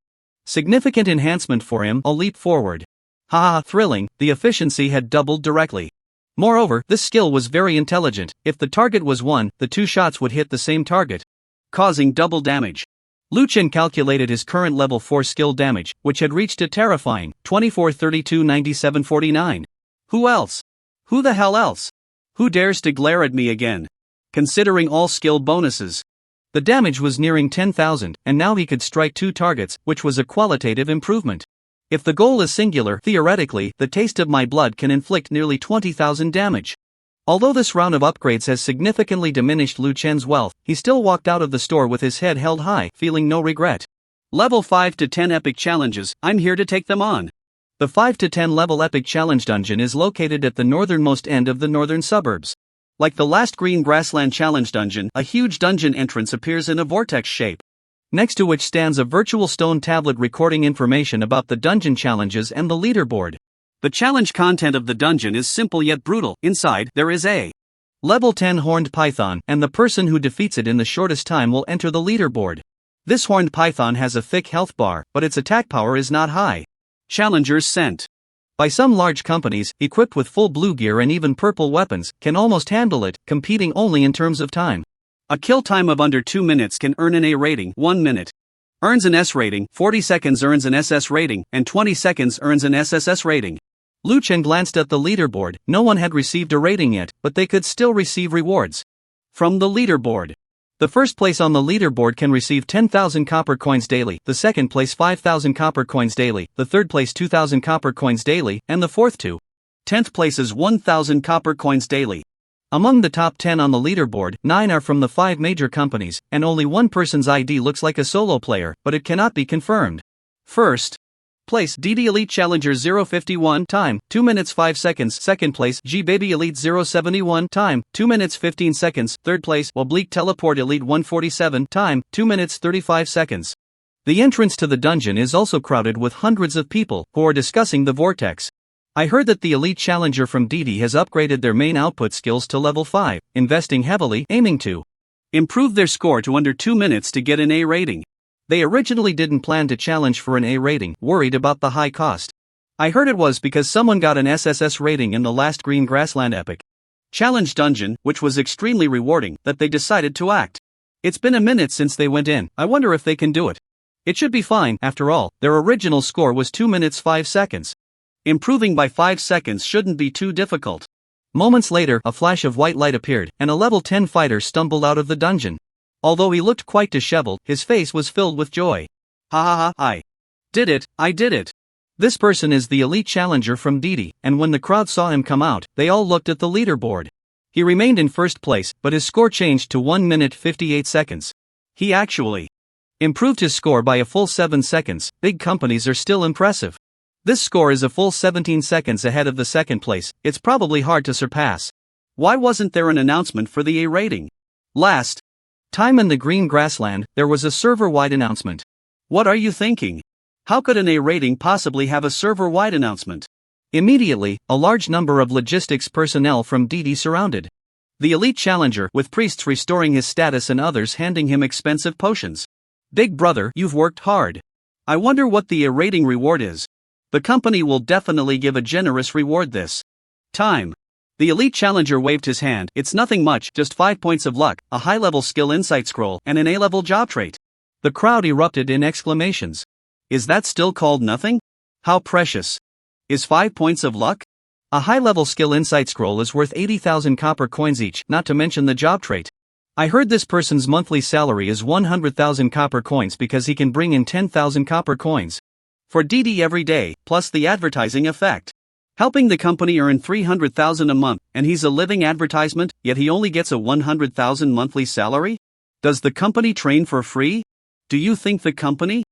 significant enhancement for him. A leap forward. Haha, thrilling, the efficiency had doubled directly. Moreover, this skill was very intelligent. If the target was 1, the 2 shots would hit the same target, causing double damage. Lu Chen calculated his current level 4 skill damage, which had reached a terrifying 24 32 97 49. Who else? Who the hell else? Who dares to glare at me again? Considering all skill bonuses, the damage was nearing 10,000, and now he could strike 2 targets, which was a qualitative improvement. If the goal is singular, theoretically, the taste of my blood can inflict nearly 20,000 damage. Although this round of upgrades has significantly diminished Lu Chen's wealth, he still walked out of the store with his head held high, feeling no regret. Level 5 to 10 epic challenges, I'm here to take them on. The 5 to 10 level epic challenge dungeon is located at the northernmost end of the northern suburbs. Like the last Green Grassland challenge dungeon, a huge dungeon entrance appears in a vortex shape, next to which stands a virtual stone tablet recording information about the dungeon challenges and the leaderboard. The challenge content of the dungeon is simple yet brutal. Inside, there is a level 10 horned python, and the person who defeats it in the shortest time will enter the leaderboard. This horned python has a thick health bar, but its attack power is not high. Challengers sent by some large companies, equipped with full blue gear and even purple weapons, can almost handle it, competing only in terms of time. A kill time of under 2 minutes can earn an A rating, 1 minute earns an S rating, 40 seconds earns an SS rating, and 20 seconds earns an SSS rating. Lu Chen glanced at the leaderboard. No one had received a rating yet, but they could still receive rewards from the leaderboard. The first place on the leaderboard can receive 10,000 copper coins daily, the second place 5,000 copper coins daily, the third place 2,000 copper coins daily, and the fourth to 10th place is 1,000 copper coins daily. Among the top 10 on the leaderboard, 9 are from the 5 major companies, and only one person's ID looks like a solo player, but it cannot be confirmed. First place, DD Elite Challenger 051, time, 2 minutes 5 seconds. Second place, G Baby Elite 071, time, 2 minutes 15 seconds. Third place, Oblique Teleport Elite 147, time, 2 minutes 35 seconds. The entrance to the dungeon is also crowded with hundreds of people, who are discussing the vortex. I heard that the Elite Challenger from DD has upgraded their main output skills to level 5, investing heavily, aiming to improve their score to under 2 minutes to get an A rating. They originally didn't plan to challenge for an A rating, worried about the high cost. I heard it was because someone got an SSS rating in the last Green Grassland Epic Challenge dungeon, which was extremely rewarding, that they decided to act. It's been a minute since they went in. I wonder if they can do it. It should be fine, after all, their original score was 2 minutes 5 seconds. Improving by 5 seconds shouldn't be too difficult. Moments later, a flash of white light appeared, and a level 10 fighter stumbled out of the dungeon. Although he looked quite disheveled, his face was filled with joy. Ha ha ha, I did it. This person is the Elite Challenger from DD, and when the crowd saw him come out, they all looked at the leaderboard. He remained in first place, but his score changed to 1 minute 58 seconds. He actually improved his score by a full 7 seconds. Big companies are still impressive. This score is a full 17 seconds ahead of the second place. It's probably hard to surpass. Why wasn't there an announcement for the A rating? Last time in the Green Grassland, there was a server-wide announcement. What are you thinking? How could an A rating possibly have a server-wide announcement? Immediately, a large number of logistics personnel from DD surrounded the Elite Challenger, with priests restoring his status and others handing him expensive potions. Big brother, you've worked hard. I wonder what the A rating reward is. The company will definitely give a generous reward this time. The Elite Challenger waved his hand. It's nothing much, just 5 points of luck, a high-level skill insight scroll, and an A-level job trait. The crowd erupted in exclamations. Is that still called nothing? How precious is 5 points of luck? A high-level skill insight scroll is worth 80,000 copper coins each, not to mention the job trait. I heard this person's monthly salary is 100,000 copper coins because he can bring in 10,000 copper coins for DD every day, plus the advertising effect, helping the company earn 300,000 a month, and he's a living advertisement, yet he only gets a 100,000 monthly salary? Does the company train for free? Do you think the company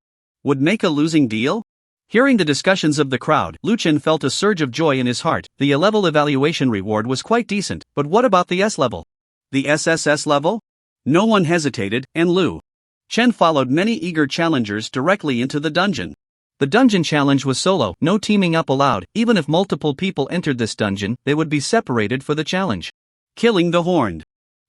would make a losing deal? Hearing the discussions of the crowd, Lu Chen felt a surge of joy in his heart. The A-level evaluation reward was quite decent, but what about the S-level? The SSS level? No one hesitated, and Lu Chen followed many eager challengers directly into the dungeon. The dungeon challenge was solo, no teaming up allowed. Even if multiple people entered this dungeon, they would be separated for the challenge. Killing the horned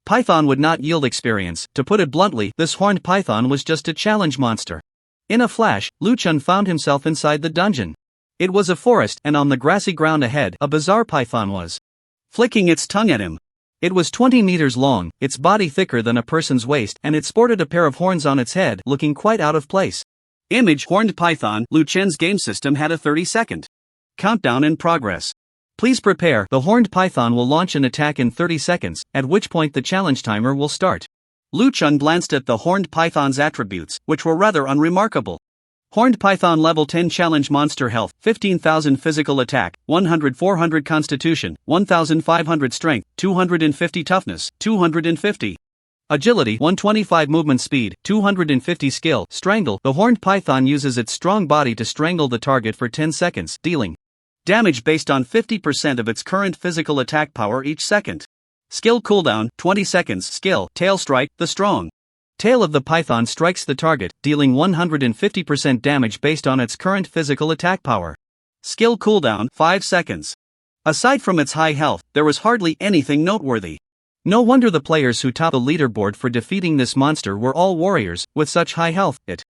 python would not yield experience. To put it bluntly, this horned python was just a challenge monster. In a flash, Lu Chen found himself inside the dungeon. It was a forest, and on the grassy ground ahead, a bizarre python was flicking its tongue at him. It was 20 meters long, its body thicker than a person's waist, and it sported a pair of horns on its head, looking quite out of place. Image Horned Python. Lu Chen's game system had a 30-second countdown in progress. Please prepare. The horned python will launch an attack in 30 seconds, at which point the challenge timer will start. Lu Chen glanced at the horned python's attributes, which were rather unremarkable. Horned Python Level 10 Challenge Monster Health, 15,000 Physical Attack, 100-400 Constitution, 1,500 Strength, 250 Toughness, 250 Agility 125, movement speed 250, skill strangle. The horned python uses its strong body to strangle the target for 10 seconds, dealing damage based on 50% of its current physical attack power each second. Skill cooldown 20 seconds. Skill tail strike. The strong tail of the python strikes the target, dealing 150% damage based on its current physical attack power. Skill cooldown 5 seconds. Aside from its high health, there was hardly anything noteworthy. No wonder the players who top the leaderboard for defeating this monster were all warriors. With such high health, it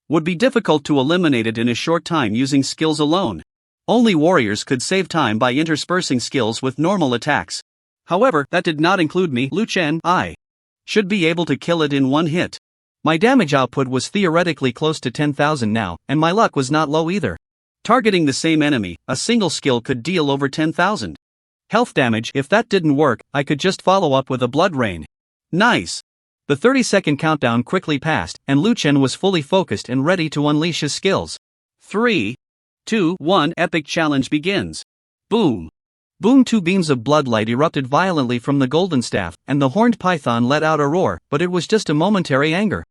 would be difficult to eliminate it in a short time using skills alone. Only warriors could save time by interspersing skills with normal attacks. However, that did not include me, Lu Chen. I should be able to kill it in one hit. My damage output was theoretically close to 10,000 now, and my luck was not low either. Targeting the same enemy, a single skill could deal over 10,000 health damage. If that didn't work, I could just follow up with a blood rain. Nice! The 30-second countdown quickly passed, and Lu Chen was fully focused and ready to unleash his skills. 3, 2, 1, epic challenge begins. Boom! Boom! 2 beams of bloodlight erupted violently from the golden staff, and the horned python let out a roar, but it was just a momentary anger.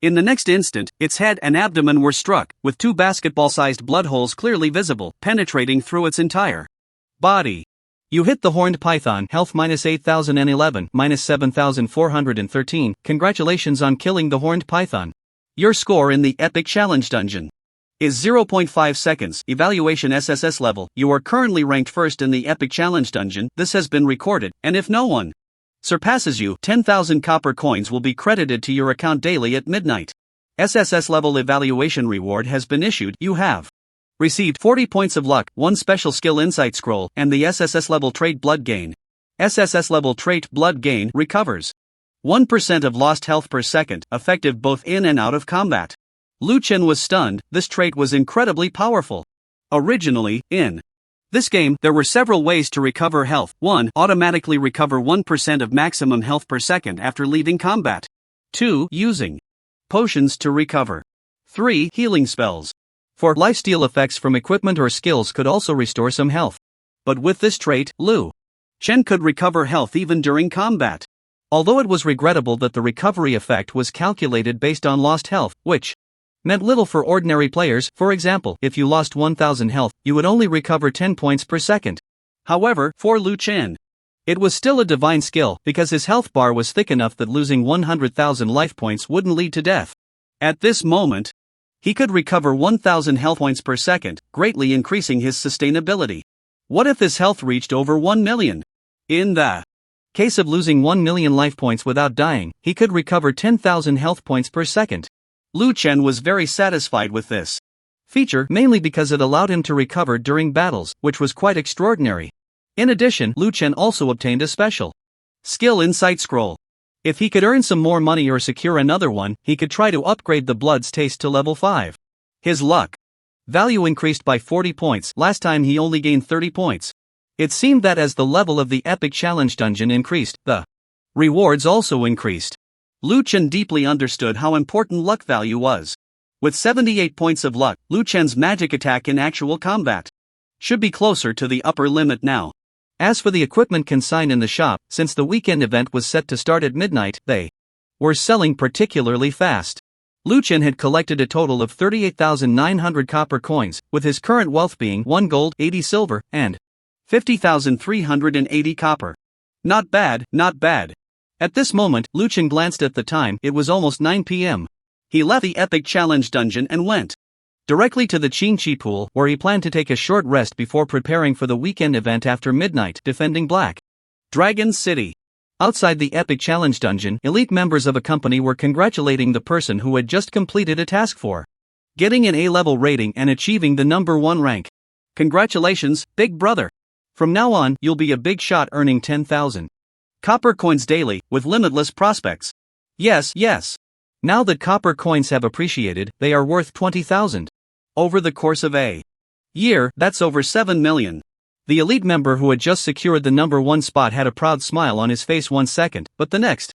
In the next instant, its head and abdomen were struck, with 2 basketball-sized blood holes clearly visible, penetrating through its entire body. You hit the horned python, health minus 8011, minus 7413. Congratulations on killing the horned python. Your score in the epic challenge dungeon is 0.5 seconds. Evaluation SSS level. You are currently ranked first in the epic challenge dungeon. This has been recorded, and if no one surpasses you, 10,000 copper coins will be credited to your account daily at midnight. SSS level evaluation reward has been issued. You have received 40 points of luck, 1 special skill insight scroll, and the SSS level trait blood gain. SSS level trait blood gain recovers 1% of lost health per second, effective both in and out of combat. Lu Chen was stunned. This trait was incredibly powerful. Originally, in this game, there were several ways to recover health. 1. Automatically recover 1% of maximum health per second after leaving combat. 2. Using potions to recover. 3. Healing spells. 4. Lifesteal effects from equipment or skills could also restore some health. But with this trait, Lu Chen could recover health even during combat. Although it was regrettable that the recovery effect was calculated based on lost health, which meant little for ordinary players. For example, if you lost 1000 health, you would only recover 10 points per second. However, for Lu Chen, it was still a divine skill, because his health bar was thick enough that losing 100,000 life points wouldn't lead to death. At this moment, he could recover 1000 health points per second, greatly increasing his sustainability. What if his health reached over 1 million? In the case of losing 1 million life points without dying, he could recover 10,000 health points per second. Lu Chen was very satisfied with this feature, mainly because it allowed him to recover during battles, which was quite extraordinary. In addition, Lu Chen also obtained a special skill insight scroll. If he could earn some more money or secure another one, he could try to upgrade the blood's taste to level 5. His luck value increased by 40 points. Last time he only gained 30 points. It seemed that as the level of the epic challenge dungeon increased, the rewards also increased. Lu Chen deeply understood how important luck value was. With 78 points of luck, Lu Chen's magic attack in actual combat should be closer to the upper limit now. As for the equipment consigned in the shop, since the weekend event was set to start at midnight, they were selling particularly fast. Lu Chen had collected a total of 38,900 copper coins, with his current wealth being 1 gold, 80 silver, and 50,380 copper. Not bad, not bad. At this moment, Lu Chen glanced at the time. It was almost 9 p.m. He left the epic challenge dungeon and went directly to the Qingqi pool, where he planned to take a short rest before preparing for the weekend event after midnight, defending Black Dragon City. Outside the epic challenge dungeon, elite members of a company were congratulating the person who had just completed a task for getting an A-level rating and achieving the number 1 rank. Congratulations, big brother. From now on, you'll be a big shot, earning 10,000 copper coins daily, with limitless prospects. Yes. Now that copper coins have appreciated, they are worth 20,000. Over the course of a year, that's over 7 million. The elite member who had just secured the number 1 spot had a proud smile on his face 1 second, but the next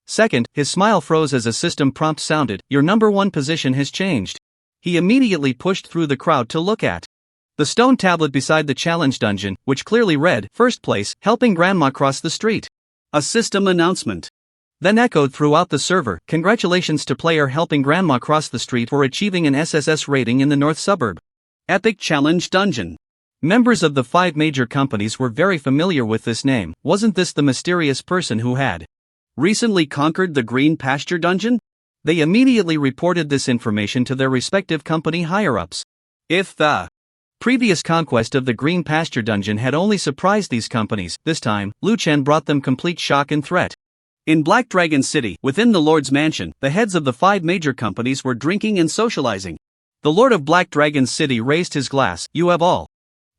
second, his smile froze as a system prompt sounded. Your number 1 position has changed. He immediately pushed through the crowd to look at the stone tablet beside the challenge dungeon, which clearly read, First place, helping grandma cross the street. A system announcement. Then echoed throughout the server. Congratulations to player helping grandma cross the street for achieving an SSS rating in the north suburb. Epic Challenge Dungeon. Members of the 5 major companies were very familiar with this name. Wasn't this the mysterious person who had recently conquered the Green Pasture Dungeon? They immediately reported this information to their respective company higher-ups. If the previous conquest of the Green Pasture Dungeon had only surprised these companies, this time, Liu Chen brought them complete shock and threat. In Black Dragon City, within the Lord's mansion, the heads of the 5 major companies were drinking and socializing. The Lord of Black Dragon City raised his glass. You have all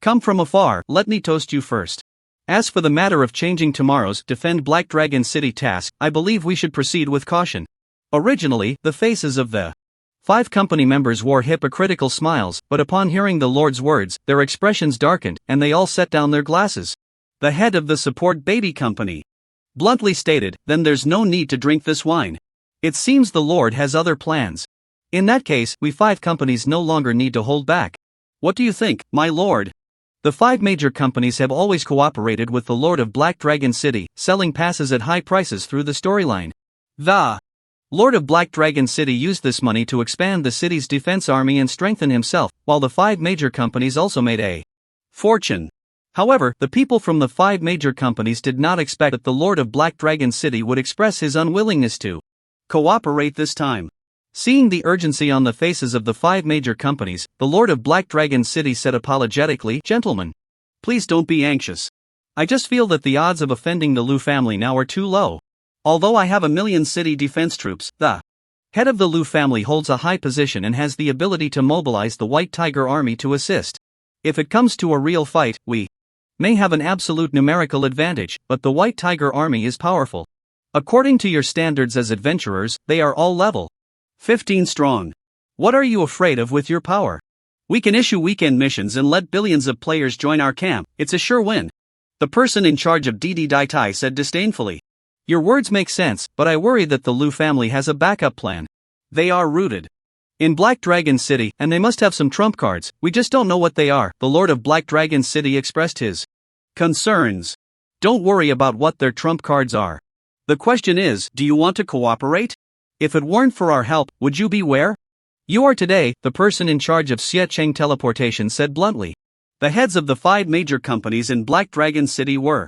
come from afar, let me toast you first. As for the matter of changing tomorrow's Defend Black Dragon City task, I believe we should proceed with caution. Originally, the faces of the 5 company members wore hypocritical smiles, but upon hearing the Lord's words, their expressions darkened, and they all set down their glasses. The head of the Support Baby Company bluntly stated, then there's no need to drink this wine. It seems the Lord has other plans. In that case, we 5 companies no longer need to hold back. What do you think, my lord? The 5 major companies have always cooperated with the Lord of Black Dragon City, selling passes at high prices through the storyline. The Lord of Black Dragon City used this money to expand the city's defense army and strengthen himself, while the 5 major companies also made a fortune. However, the people from the 5 major companies did not expect that the Lord of Black Dragon City would express his unwillingness to cooperate this time. Seeing the urgency on the faces of the 5 major companies, the Lord of Black Dragon City said apologetically, Gentlemen, please don't be anxious. I just feel that the odds of offending the Liu family now are too low. Although I have 1,000,000 city defense troops, the head of the Liu family holds a high position and has the ability to mobilize the White Tiger army to assist. If it comes to a real fight, we may have an absolute numerical advantage, but the White Tiger army is powerful. According to your standards as adventurers, they are all level 15 strong. What are you afraid of with your power? We can issue weekend missions and let billions of players join our camp, it's a sure win. The person in charge of DD Dai Tai said disdainfully. Your words make sense, but I worry that the Liu family has a backup plan. They are rooted in Black Dragon City, and they must have some trump cards, we just don't know what they are. The Lord of Black Dragon City expressed his concerns. Don't worry about what their trump cards are. The question is, do you want to cooperate? If it weren't for our help, would you be where you are today? The person in charge of Xie Cheng teleportation said bluntly. The heads of the 5 major companies in Black Dragon City were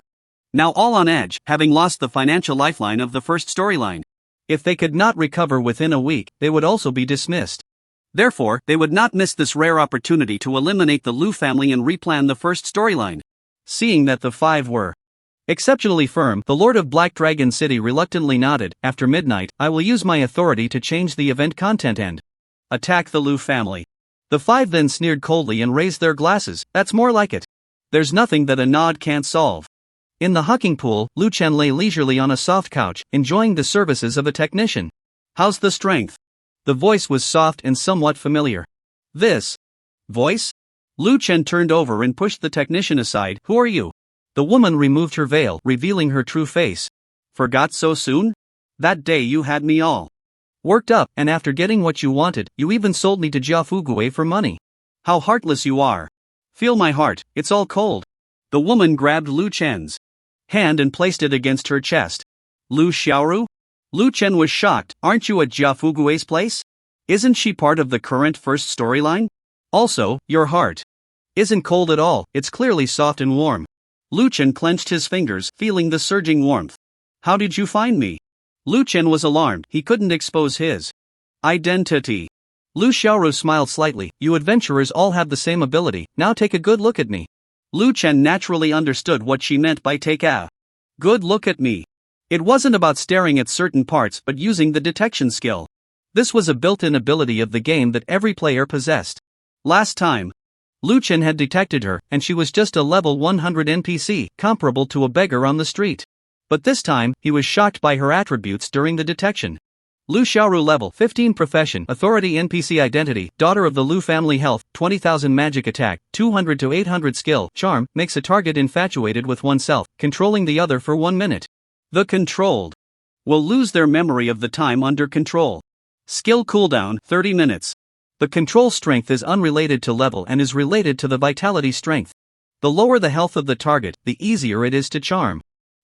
now all on edge, having lost the financial lifeline of the first storyline. If they could not recover within a week, they would also be dismissed. Therefore, they would not miss this rare opportunity to eliminate the Liu family and replan the first storyline. Seeing that the 5 were exceptionally firm, the Lord of Black Dragon City reluctantly nodded. After midnight, I will use my authority to change the event content and attack the Liu family. The 5 then sneered coldly and raised their glasses. That's more like it. There's nothing that a nod can't solve. In the hucking pool, Liu Chen lay leisurely on a soft couch, enjoying the services of a technician. How's the strength? The voice was soft and somewhat familiar. This voice? Liu Chen turned over and pushed the technician aside. Who are you? The woman removed her veil, revealing her true face. Forgot so soon? That day you had me all worked up, and after getting what you wanted, you even sold me to Jia Fuguei for money. How heartless you are. Feel my heart, it's all cold. The woman grabbed Liu Chen's hand and placed it against her chest. Liu Xiaoru? Liu Chen was shocked. Aren't you at Jia Fuguei's place? Isn't she part of the current first storyline? Also, your heart isn't cold at all, it's clearly soft and warm. Liu Chen clenched his fingers, feeling the surging warmth. How did you find me? Liu Chen was alarmed, he couldn't expose his identity. Liu Xiaoru smiled slightly. You adventurers all have the same ability, now take a good look at me. Liu Chen naturally understood what she meant by take a good look at me. It wasn't about staring at certain parts but using the detection skill. This was a built-in ability of the game that every player possessed. Last time, Liu Chen had detected her, and she was just a level 100 NPC, comparable to a beggar on the street. But this time, he was shocked by her attributes during the detection. Liu Xiaoru level 15 profession, authority NPC identity, daughter of the Liu family health, 20,000 magic attack, 200 to 800 skill, charm, makes a target infatuated with oneself, controlling the other for 1 minute. The controlled will lose their memory of the time under control. Skill cooldown, 30 minutes. The control strength is unrelated to level and is related to the vitality strength. The lower the health of the target, the easier it is to charm.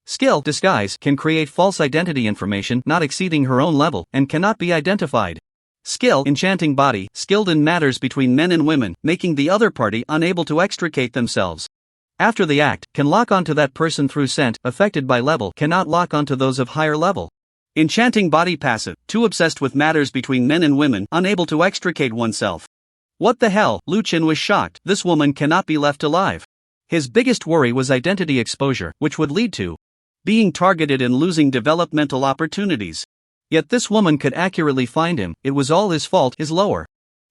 Skill, disguise, can create false identity information not exceeding her own level and cannot be identified. Skill, enchanting body, skilled in matters between men and women, making the other party unable to extricate themselves. After the act, can lock onto that person through scent, affected by level, cannot lock onto those of higher level. Enchanting body passive, too obsessed with matters between men and women, unable to extricate oneself. What the hell? Lu Chen was shocked. This woman cannot be left alive. His biggest worry was identity exposure, which would lead to being targeted and losing developmental opportunities. Yet this woman could accurately find him. It was all his fault. His lower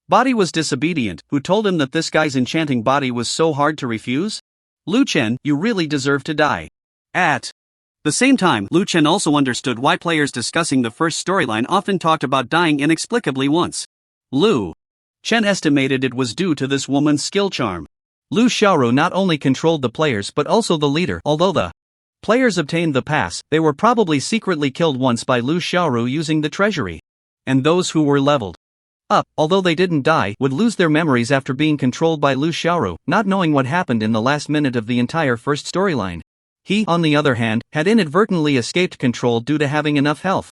body was disobedient. Who told him that this guy's enchanting body was so hard to refuse? Lu Chen, you really deserve to die. At the same time, Lu Chen also understood why players discussing the first storyline often talked about dying inexplicably once. Lu Chen estimated it was due to this woman's skill charm. Lu Xiaoru not only controlled the players but also the leader. Although the players obtained the pass, they were probably secretly killed once by Lu Xiaoru using the treasury. And those who were leveled up, although they didn't die, would lose their memories after being controlled by Lu Xiaoru, not knowing what happened in the last minute of the entire first storyline. He, on the other hand, had inadvertently escaped control due to having enough health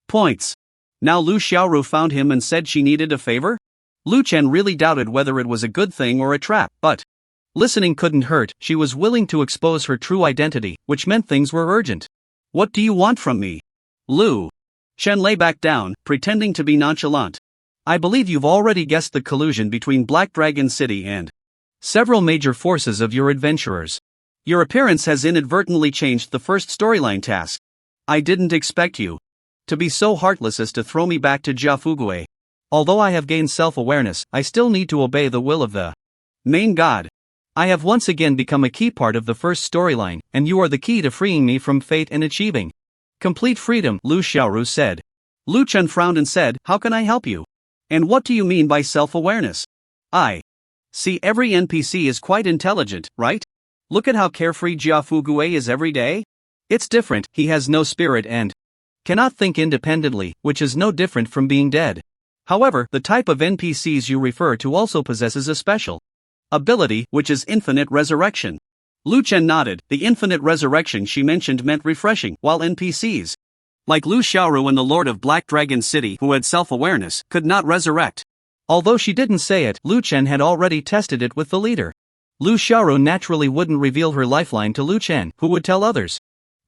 points. Now Lu Xiaoru found him and said she needed a favor? Lu Chen really doubted whether it was a good thing or a trap, but listening couldn't hurt. She was willing to expose her true identity, which meant things were urgent. What do you want from me? Lu Chen lay back down, pretending to be nonchalant. I believe you've already guessed the collusion between Black Dragon City and several major forces of your adventurers. Your appearance has inadvertently changed the first storyline task. I didn't expect you to be so heartless as to throw me back to Jiafugue. Although I have gained self-awareness, I still need to obey the will of the main god. I have once again become a key part of the first storyline, and you are the key to freeing me from fate and achieving complete freedom, Lu Xiaoru said. Lu Chen frowned and said, how can I help you? And what do you mean by self-awareness? I see every NPC is quite intelligent, right? Look at how carefree Jiafugue is every day. It's different, he has no spirit and cannot think independently, which is no different from being dead. However, the type of NPCs you refer to also possesses a special ability, which is infinite resurrection. Lu Chen nodded. The infinite resurrection she mentioned meant refreshing, while NPCs like Lu Xiaoru and the Lord of Black Dragon City, who had self-awareness, could not resurrect. Although she didn't say it, Lu Chen had already tested it with the leader. Lu Xiaoru naturally wouldn't reveal her lifeline to Lu Chen, who would tell others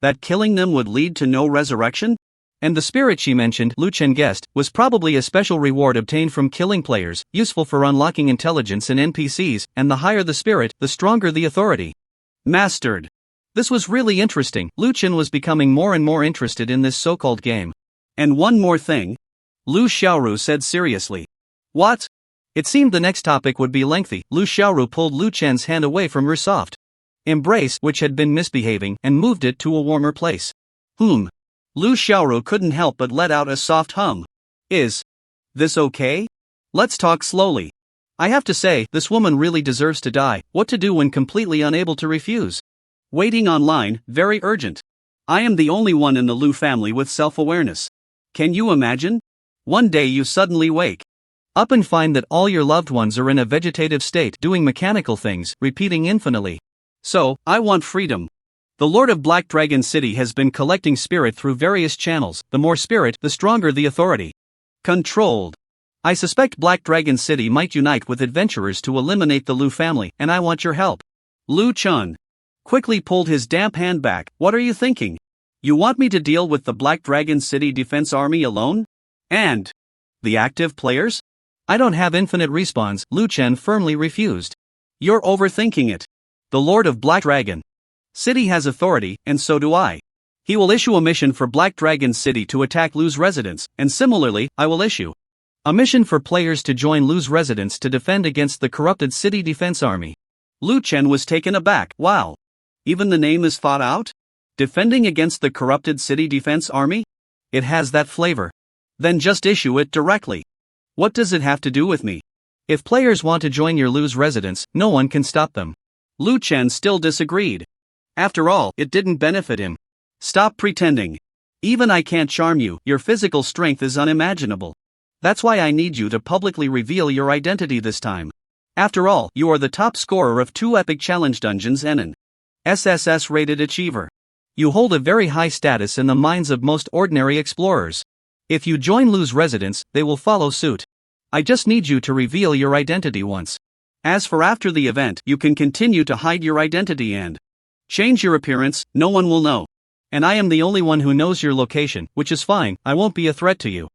that killing them would lead to no resurrection? And the spirit she mentioned, Lu Chen guessed, was probably a special reward obtained from killing players, useful for unlocking intelligence in NPCs, and the higher the spirit, the stronger the authority. Mastered. This was really interesting. Lu Chen was becoming more and more interested in this so-called game. And one more thing. Lu Xiaoru said seriously. What? It seemed the next topic would be lengthy. Lu Xiaoru pulled Lu Chen's hand away from her soft embrace, which had been misbehaving, and moved it to a warmer place. Lu Xiaoru couldn't help but let out a soft hum. Is this okay? Let's talk slowly. I have to say, this woman really deserves to die. What to do when completely unable to refuse? Waiting online, very urgent. I am the only one in the Lu family with self-awareness. Can you imagine? One day you suddenly wake up and find that all your loved ones are in a vegetative state, doing mechanical things, repeating infinitely. So, I want freedom. The Lord of Black Dragon City has been collecting spirit through various channels. The more spirit, the stronger the authority. Controlled. I suspect Black Dragon City might unite with adventurers to eliminate the Lu family, and I want your help. Lu Chun quickly pulled his damp hand back. What are you thinking? You want me to deal with the Black Dragon City Defense Army alone? And the active players? I don't have infinite respawns, Lu Chen firmly refused. You're overthinking it. The Lord of Black Dragon City has authority, and so do I. He will issue a mission for Black Dragon City to attack Lu's residents, and similarly, I will issue a mission for players to join Lu's residents to defend against the corrupted city defense army. Lu Chen was taken aback. Wow. Even the name is thought out? Defending against the corrupted city defense army? It has that flavor. Then just issue it directly. What does it have to do with me? If players want to join your Lu's residents, no one can stop them. Lu Chen still disagreed. After all, it didn't benefit him. Stop pretending. Even I can't charm you, your physical strength is unimaginable. That's why I need you to publicly reveal your identity this time. After all, you are the top scorer of 2 epic challenge dungeons and an SSS rated achiever. You hold a very high status in the minds of most ordinary explorers. If you join Lu's residence, they will follow suit. I just need you to reveal your identity once. As for after the event, you can continue to hide your identity and change your appearance, no one will know. And I am the only one who knows your location, which is fine, I won't be a threat to you.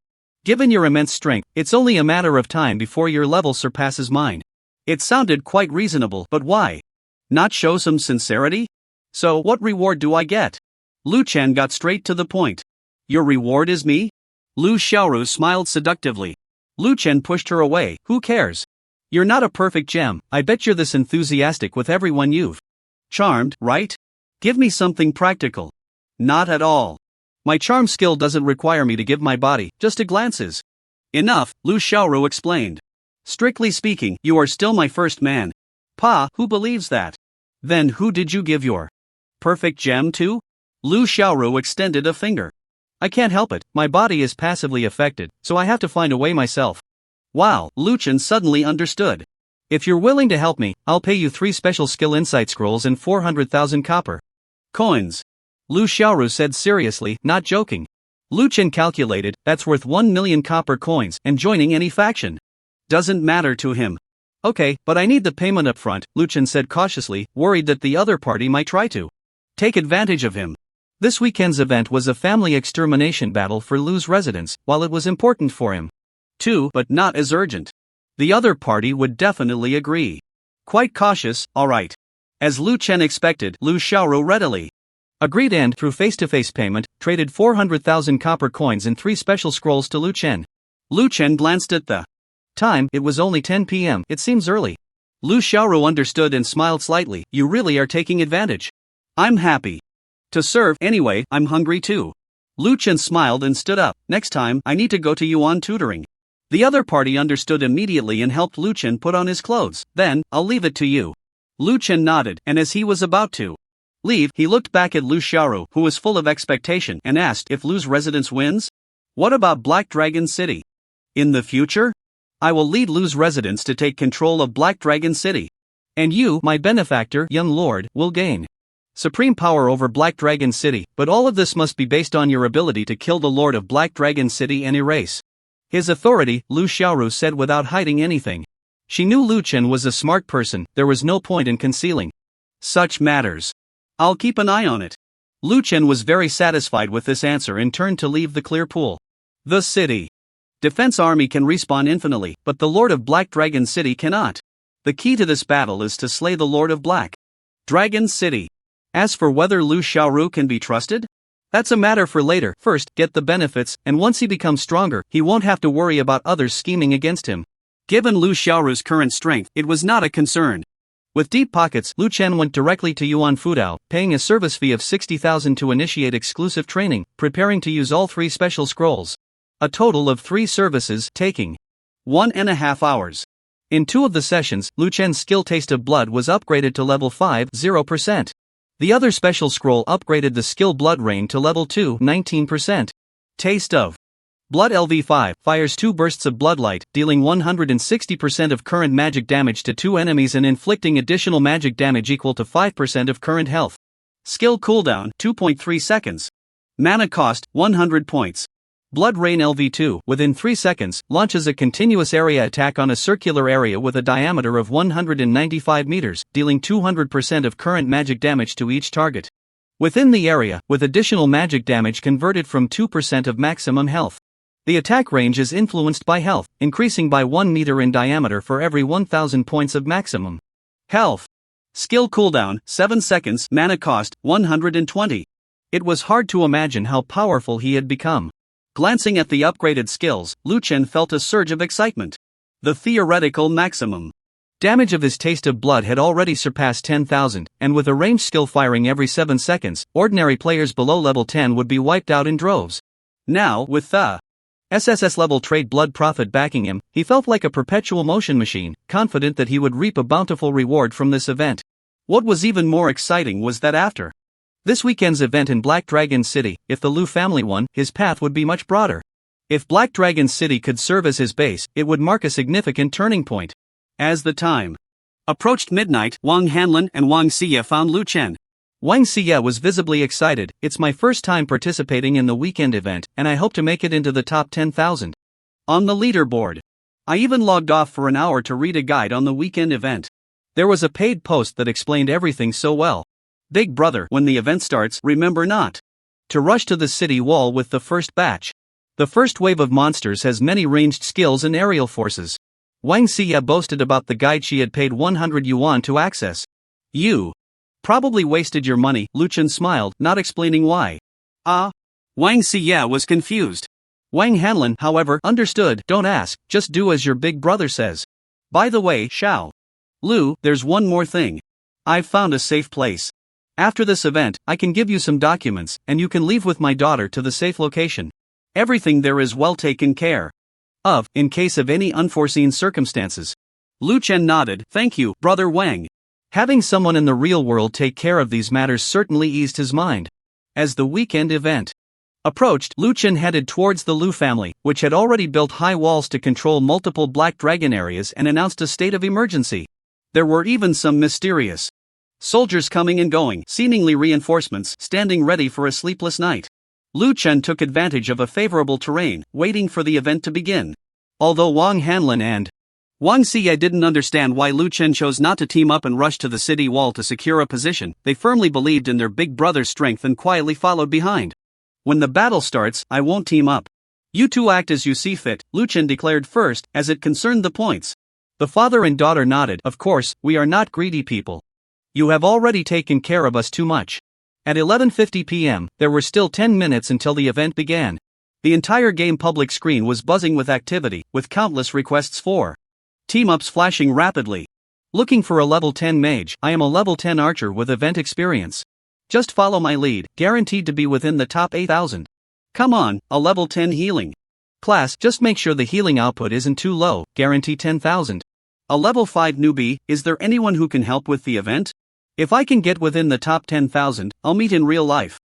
Given your immense strength, it's only a matter of time before your level surpasses mine. It sounded quite reasonable, but why not show some sincerity? So, what reward do I get? Lu Chen got straight to the point. Your reward is me? Lu Xiaoru smiled seductively. Lu Chen pushed her away. Who cares? You're not a perfect gem, I bet you're this enthusiastic with everyone you've charmed, right? Give me something practical. Not at all. My charm skill doesn't require me to give my body, just a glances. Enough, Lu Xiaoru explained. Strictly speaking, you are still my first man. Pa, who believes that? Then who did you give your perfect gem to? Lu Xiaoru extended a finger. I can't help it, my body is passively affected, so I have to find a way myself. Wow, Lu Chen suddenly understood. If you're willing to help me, I'll pay you 3 special skill insight scrolls and 400,000 copper coins. Lu Xiaoru said seriously, not joking. Lu Chen calculated, that's worth 1 million copper coins, and joining any faction doesn't matter to him. Okay, but I need the payment up front, Lu Chen said cautiously, worried that the other party might try to take advantage of him. This weekend's event was a family extermination battle for Lu's residence, while it was important for him too, but not as urgent. The other party would definitely agree. Quite cautious, alright. As Lu Chen expected, Lu Xiaoru readily agreed and, through face-to-face payment, traded 400,000 copper coins and 3 special scrolls to Lu Chen. Lu Chen glanced at the time, it was only 10 p.m, it seems early. Lu Xiaoru understood and smiled slightly, you really are taking advantage. I'm happy to serve, anyway, I'm hungry too. Lu Chen smiled and stood up, next time, I need to go to Yuan tutoring. The other party understood immediately and helped Lu Chen put on his clothes, then, I'll leave it to you. Lu Chen nodded, and as he was about to leave, he looked back at Lu Xiaoru, who was full of expectation, and asked if Lu's residence wins? What about Black Dragon City? In the future? I will lead Lu's residence to take control of Black Dragon City. And you, my benefactor, young lord, will gain supreme power over Black Dragon City, but all of this must be based on your ability to kill the lord of Black Dragon City and erase his authority, Lu Xiaoru said without hiding anything. She knew Lu Chen was a smart person, there was no point in concealing such matters. I'll keep an eye on it. Lu Chen was very satisfied with this answer and turned to leave the clear pool. The city defense army can respawn infinitely, but the Lord of Black Dragon City cannot. The key to this battle is to slay the Lord of Black Dragon City. As for whether Lu Xiaoru can be trusted? That's a matter for later. First, get the benefits, and once he becomes stronger, he won't have to worry about others scheming against him. Given Lu Xiaoru's current strength, it was not a concern. With deep pockets, Lu Chen went directly to Yuan Fudao, paying a service fee of 60,000 to initiate exclusive training, preparing to use all 3 special scrolls. A total of 3 services, taking 1.5 hours. In 2 of the sessions, Lu Chen's skill Taste of Blood was upgraded to level 5, 0%. The other special scroll upgraded the skill Blood Rain to level 2, 19%. Taste of Blood LV5 fires 2 bursts of bloodlight, dealing 160% of current magic damage to 2 enemies and inflicting additional magic damage equal to 5% of current health. Skill cooldown 2.3 seconds. Mana cost 100 points. Blood Rain LV2, within 3 seconds, launches a continuous area attack on a circular area with a diameter of 195 meters, dealing 200% of current magic damage to each target within the area, with additional magic damage converted from 2% of maximum health. The attack range is influenced by health, increasing by 1 meter in diameter for every 1000 points of maximum health. Skill cooldown 7 seconds, mana cost 120. It was hard to imagine how powerful he had become. Glancing at the upgraded skills, Lu Chen felt a surge of excitement. The theoretical maximum damage of his Taste of Blood had already surpassed 10,000, and with a ranged skill firing every 7 seconds, ordinary players below level 10 would be wiped out in droves. Now, with the SSS level trade Blood Prophet backing him, he felt like a perpetual motion machine, confident that he would reap a bountiful reward from this event. What was even more exciting was that after this weekend's event in Black Dragon City, if the Lu family won, his path would be much broader. If Black Dragon City could serve as his base, it would mark a significant turning point. As the time approached midnight, Wang Hanlin and Wang Xie found Lu Chen Wang Xie was visibly excited. It's my first time participating in the weekend event, and I hope to make it into the top 10,000. On the leaderboard. I even logged off for an hour to read a guide on the weekend event. There was a paid post that explained everything so well. Big brother, when the event starts, remember not to rush to the city wall with the first batch. The first wave of monsters has many ranged skills and aerial forces. Wang Xie boasted about the guide she had paid 100 yuan to access. You probably wasted your money, Lu Chen smiled, not explaining why. Wang Xie was confused. Wang Hanlin, however, understood. Don't ask, just do as your big brother says. By the way, Xiao Lu, there's one more thing. I've found a safe place. After this event, I can give you some documents, and you can leave with my daughter to the safe location. Everything there is well taken care of, in case of any unforeseen circumstances. Lu Chen nodded. Thank you, brother Wang. Having someone in the real world take care of these matters certainly eased his mind. As the weekend event approached, Lu Chen headed towards the Lu family, which had already built high walls to control multiple black dragon areas and announced a state of emergency. There were even some mysterious soldiers coming and going, seemingly reinforcements standing ready for a sleepless night. Lu Chen took advantage of a favorable terrain, waiting for the event to begin. Although Wang Hanlin and Wang Xie didn't understand why Lu Chen chose not to team up and rush to the city wall to secure a position, they firmly believed in their big brother's strength and quietly followed behind. When the battle starts, I won't team up. You two act as you see fit, Lu Chen declared first, as it concerned the points. The father and daughter nodded. Of course, we are not greedy people. You have already taken care of us too much. At 11:50 p.m., there were still 10 minutes until the event began. The entire game public screen was buzzing with activity, with countless requests for team-ups flashing rapidly. Looking for a level 10 mage, I am a level 10 archer with event experience. Just follow my lead, guaranteed to be within the top 8,000. Come on, a level 10 healing class, just make sure the healing output isn't too low, guarantee 10,000. A level 5 newbie, is there anyone who can help with the event? If I can get within the top 10,000, I'll meet in real life.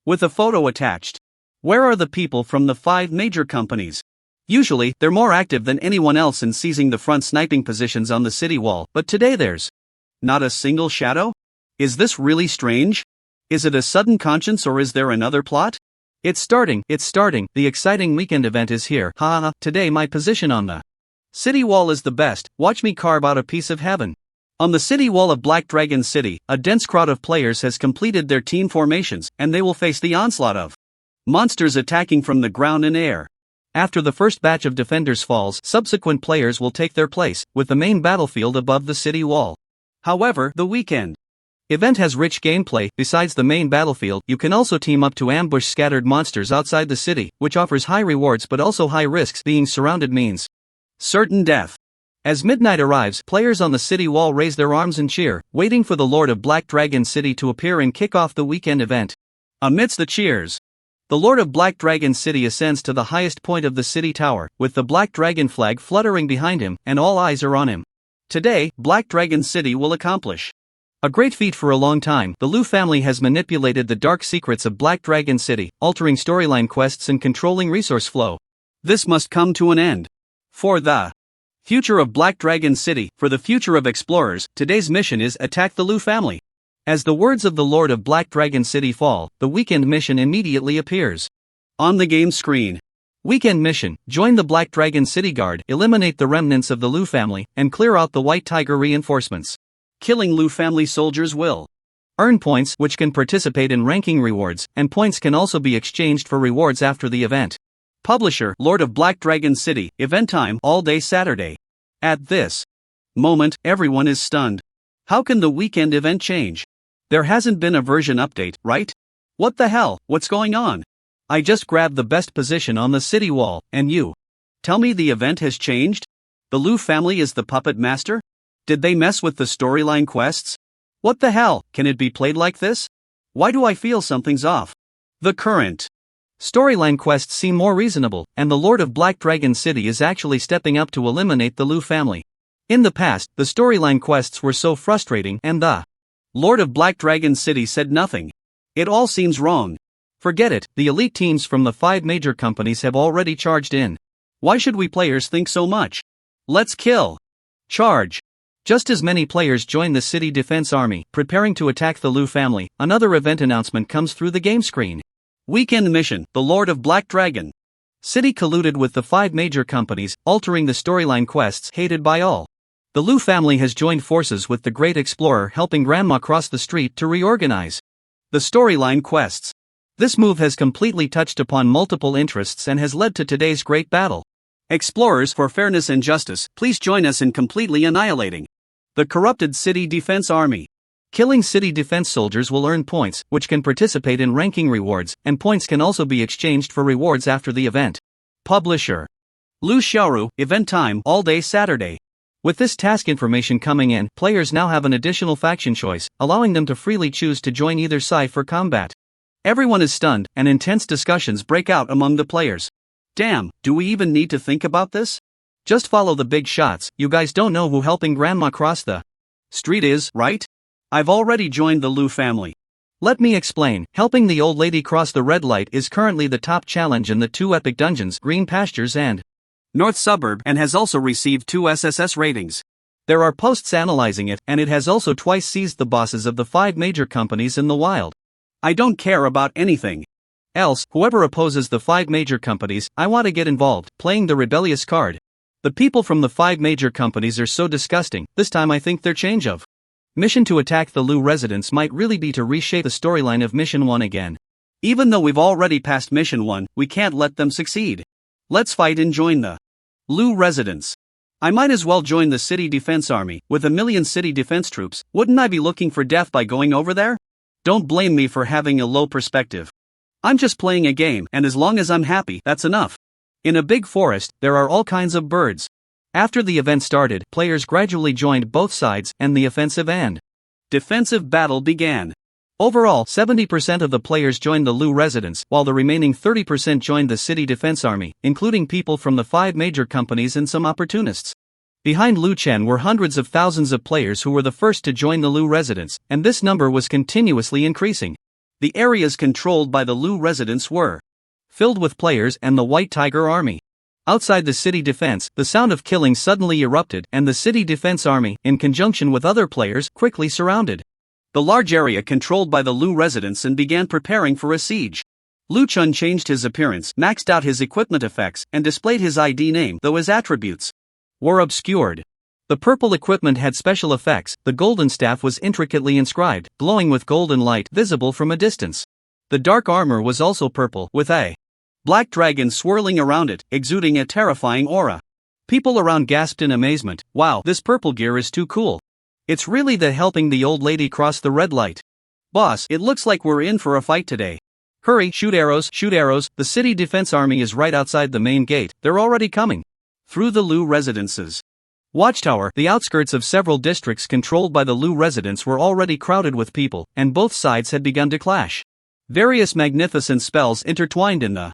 With a photo attached. Where are the people from the 5 major companies? Usually, they're more active than anyone else in seizing the front sniping positions on the city wall, but today there's not a single shadow? Is this really strange? Is it a sudden conscience or is there another plot? It's starting, the exciting weekend event is here. Today my position on the city wall is the best, watch me carve out a piece of heaven. On the city wall of Black Dragon City, a dense crowd of players has completed their team formations, and they will face the onslaught of monsters attacking from the ground and air. After the first batch of defenders falls, subsequent players will take their place, with the main battlefield above the city wall. However, the weekend event has rich gameplay. Besides the main battlefield, you can also team up to ambush scattered monsters outside the city, which offers high rewards but also high risks. Being surrounded means certain death. As midnight arrives, players on the city wall raise their arms and cheer, waiting for the Lord of Black Dragon City to appear and kick off the weekend event. Amidst the cheers, the Lord of Black Dragon City ascends to the highest point of the city tower, with the Black Dragon flag fluttering behind him, and all eyes are on him. Today, Black Dragon City will accomplish a great feat. For a long time, the Lu family has manipulated the dark secrets of Black Dragon City, altering storyline quests and controlling resource flow. This must come to an end. For the future of Black Dragon City, for the future of explorers, today's mission is attack the Lu family. As the words of the Lord of Black Dragon City fall, the weekend mission immediately appears on the game screen. Weekend mission: join the Black Dragon City Guard, eliminate the remnants of the Lu family, and clear out the White Tiger reinforcements. Killing Lu family soldiers will earn points, which can participate in ranking rewards, and points can also be exchanged for rewards after the event. Publisher: Lord of Black Dragon City. Event time: all day Saturday. At this moment, everyone is stunned. How can the weekend event change? There hasn't been a version update, right? What the hell, what's going on? I just grabbed the best position on the city wall, and you tell me the event has changed? The Lu family is the puppet master? Did they mess with the storyline quests? What the hell, can it be played like this? Why do I feel something's off? The current storyline quests seem more reasonable, and the Lord of Black Dragon City is actually stepping up to eliminate the Lu family. In the past, the storyline quests were so frustrating, and the Lord of Black Dragon City said nothing. It all seems wrong. Forget it, the elite teams from the 5 major companies have already charged in. Why should we players think so much? Let's kill. Charge. Just as many players join the City Defense Army, preparing to attack the Lu family, another event announcement comes through the game screen. Weekend Mission, The Lord of Black Dragon. City colluded with the 5 major companies, altering the storyline quests hated by all. The Lu family has joined forces with the Great Explorer, helping Grandma cross the street to reorganize the storyline quests. This move has completely touched upon multiple interests and has led to today's great battle. Explorers for fairness and justice, please join us in completely annihilating the corrupted City Defense Army. Killing City Defense soldiers will earn points, which can participate in ranking rewards, and points can also be exchanged for rewards after the event. Publisher: Lu Xiaoru, event time all day Saturday. With this task information coming in, players now have an additional faction choice, allowing them to freely choose to join either side for combat. Everyone is stunned, and intense discussions break out among the players. Damn, do we even need to think about this? Just follow the big shots. You guys don't know who helping Grandma cross the street is, right? I've already joined the Lu family. Let me explain. Helping the old lady cross the red light is currently the top challenge in the 2 epic dungeons, Green Pastures and North Suburb, and has also received 2 SSS ratings. There are posts analyzing it, and it has also twice seized the bosses of the 5 major companies in the wild. I don't care about anything else. Whoever opposes the 5 major companies, I want to get involved, playing the rebellious card. The people from the 5 major companies are so disgusting. This time I think their change of mission to attack the Lu residents might really be to reshape the storyline of Mission 1 again. Even though we've already passed Mission 1, we can't let them succeed. Let's fight and join the Lu residents. I might as well join the City Defense Army. With 1 million city defense troops, wouldn't I be looking for death by going over there? Don't blame me for having a low perspective. I'm just playing a game, and as long as I'm happy, that's enough. In a big forest, there are all kinds of birds. After the event started, players gradually joined both sides, and the offensive and defensive battle began. Overall, 70% of the players joined the Lu residents, while the remaining 30% joined the City Defense Army, including people from the 5 major companies and some opportunists. Behind Lu Chen were hundreds of thousands of players who were the first to join the Lu residents, and this number was continuously increasing. The areas controlled by the Lu residents were filled with players and the White Tiger Army. Outside the city defense, the sound of killing suddenly erupted, and the City Defense Army, in conjunction with other players, quickly surrounded the large area controlled by the Lu residents and began preparing for a siege. Lu Chun changed his appearance, maxed out his equipment effects, and displayed his ID name, though his attributes were obscured. The purple equipment had special effects. The golden staff was intricately inscribed, glowing with golden light, visible from a distance. The dark armor was also purple, with a black dragon swirling around it, exuding a terrifying aura. People around gasped in amazement. Wow, this purple gear is too cool. It's really the helping the old lady cross the red light. Boss, it looks like we're in for a fight today. Hurry, shoot arrows, the City Defense Army is right outside the main gate. They're already coming through the Lu residences. Watchtower, the outskirts of several districts controlled by the Lu residents were already crowded with people, and both sides had begun to clash. Various magnificent spells intertwined in the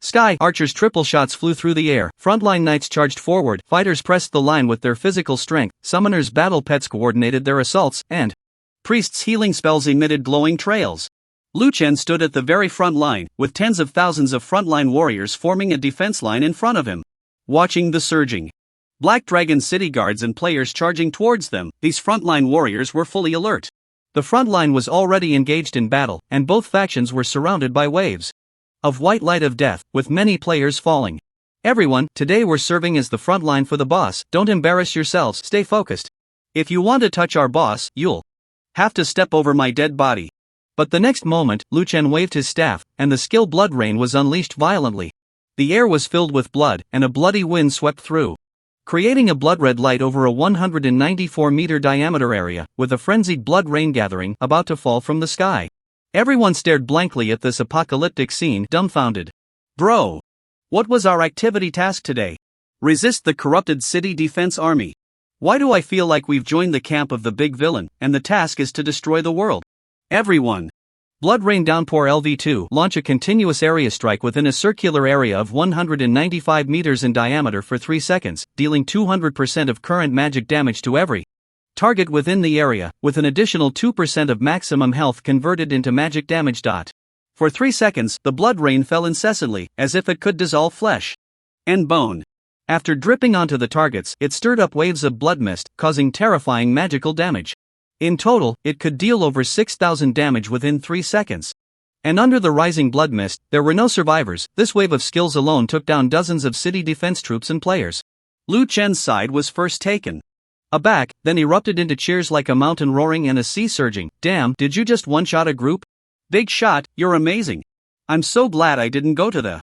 sky. Archers' triple shots flew through the air. Frontline knights charged forward. Fighters pressed the line with their physical strength. Summoners' battle pets coordinated their assaults, and priests' healing spells emitted glowing trails. Lu Chen stood at the very front line, with tens of thousands of frontline warriors forming a defense line in front of him, watching the surging Black Dragon city guards and players charging towards them. These frontline warriors were fully alert. The front line was already engaged in battle, and both factions were surrounded by waves of white light of death, with many players falling. Everyone, today we're serving as the front line for the boss. Don't embarrass yourselves, stay focused. If you want to touch our boss, you'll have to step over my dead body. But the next moment, Lu Chen waved his staff, and the skill blood rain was unleashed violently. The air was filled with blood, and a bloody wind swept through, creating a blood-red light over a 194-meter diameter area, with a frenzied blood rain gathering, about to fall from the sky. Everyone stared blankly at this apocalyptic scene, dumbfounded. Bro! What was our activity task today? Resist the corrupted City Defense Army. Why do I feel like we've joined the camp of the big villain, and the task is to destroy the world? Everyone! Blood Rain Downpour LV2 launch a continuous area strike within a circular area of 195 meters in diameter for 3 seconds, dealing 200% of current magic damage to every target within the area, with an additional 2% of maximum health converted into magic damage. For 3 seconds, the blood rain fell incessantly, as if it could dissolve flesh and bone. After dripping onto the targets, it stirred up waves of blood mist, causing terrifying magical damage. In total, it could deal over 6,000 damage within 3 seconds. And under the rising blood mist, there were no survivors. This wave of skills alone took down dozens of city defense troops and players. Lu Chen's side was first taken aback, then erupted into cheers like a mountain roaring and a sea surging. Damn, did you just one-shot a group? Big shot, you're amazing. I'm so glad I didn't go to the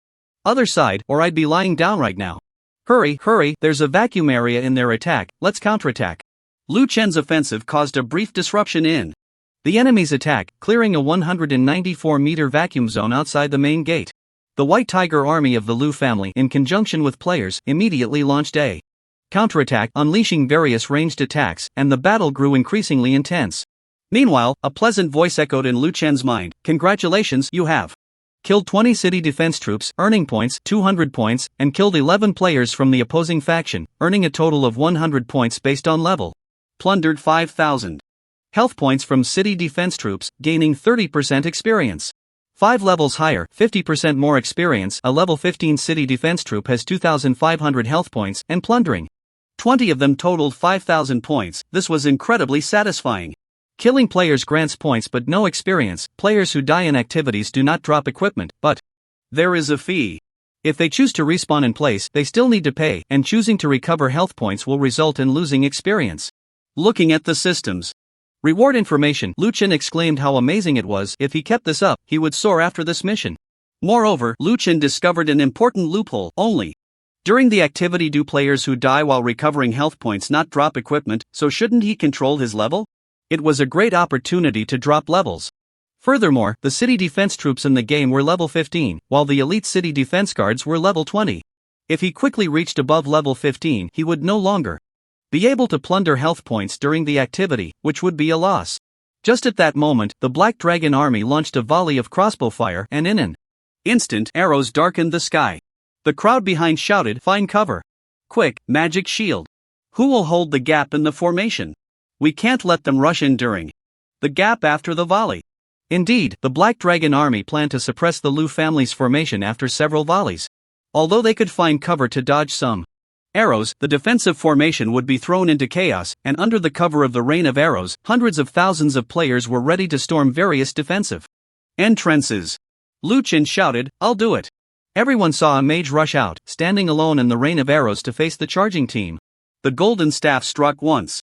other side, or I'd be lying down right now. Hurry, hurry, there's a vacuum area in their attack, let's counterattack. Lu Chen's offensive caused a brief disruption in the enemy's attack, clearing a 194-meter vacuum zone outside the main gate. The White Tiger army of the Lu family, in conjunction with players, immediately launched a counterattack, unleashing various ranged attacks, and the battle grew increasingly intense. Meanwhile, a pleasant voice echoed in Lu Chen's mind. Congratulations, you have killed 20 city defense troops, earning points, 200 points, and killed 11 players from the opposing faction, earning a total of 100 points based on level. Plundered 5,000 health points from city defense troops, gaining 30% experience. 5 levels higher, 50% more experience. A level 15 city defense troop has 2,500 health points, and plundering 20 of them totaled 5,000 points. This was incredibly satisfying. Killing players grants points but no experience. Players who die in activities do not drop equipment, but there is a fee. If they choose to respawn in place, they still need to pay, and choosing to recover health points will result in losing experience. Looking at the systems. Reward information. Lu Chen exclaimed how amazing it was. If he kept this up, he would soar after this mission. Moreover, Lu Chen discovered an important loophole. Only during the activity do players who die while recovering health points not drop equipment, so shouldn't he control his level? It was a great opportunity to drop levels. Furthermore, the city defense troops in the game were level 15, while the elite city defense guards were level 20. If he quickly reached above level 15, he would no longer be able to plunder health points during the activity, which would be a loss. Just at that moment, the Black Dragon army launched a volley of crossbow fire, and in an instant, arrows darkened the sky. The crowd behind shouted, "Find cover! Quick, magic shield! Who will hold the gap in the formation? We can't let them rush in during the gap after the volley." Indeed, the Black Dragon army planned to suppress the Lu family's formation after several volleys. Although they could find cover to dodge some arrows, the defensive formation would be thrown into chaos, and under the cover of the rain of arrows, hundreds of thousands of players were ready to storm various defensive entrances. Lu Chen shouted, "I'll do it." Everyone saw a mage rush out, standing alone in the rain of arrows to face the charging team. The golden staff struck once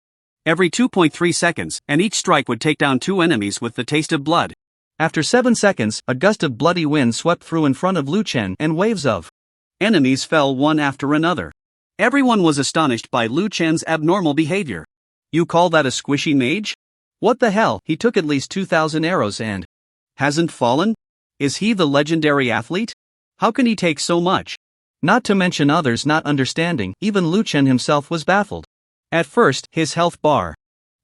every 2.3 seconds, and each strike would take down 2 enemies with the taste of blood. After 7 seconds, a gust of bloody wind swept through in front of Lu Chen, and waves of enemies fell one after another. Everyone was astonished by Lu Chen's abnormal behavior. You call that a squishy mage? What the hell, he took at least 2,000 arrows and hasn't fallen? Is he the legendary athlete? How can he take so much? Not to mention others not understanding, even Lu Chen himself was baffled. At first, his health bar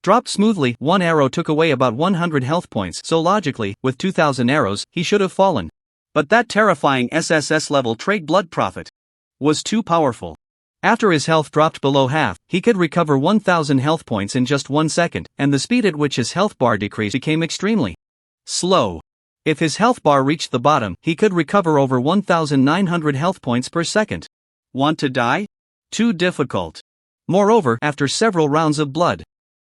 dropped smoothly. 1 arrow took away about 100 health points, so logically, with 2,000 arrows, he should have fallen. But that terrifying SSS level trait blood prophet was too powerful. After his health dropped below half, he could recover 1,000 health points in just 1 second, and the speed at which his health bar decreased became extremely slow. If his health bar reached the bottom, he could recover over 1,900 health points per second. Want to die? Too difficult. Moreover, after several rounds of blood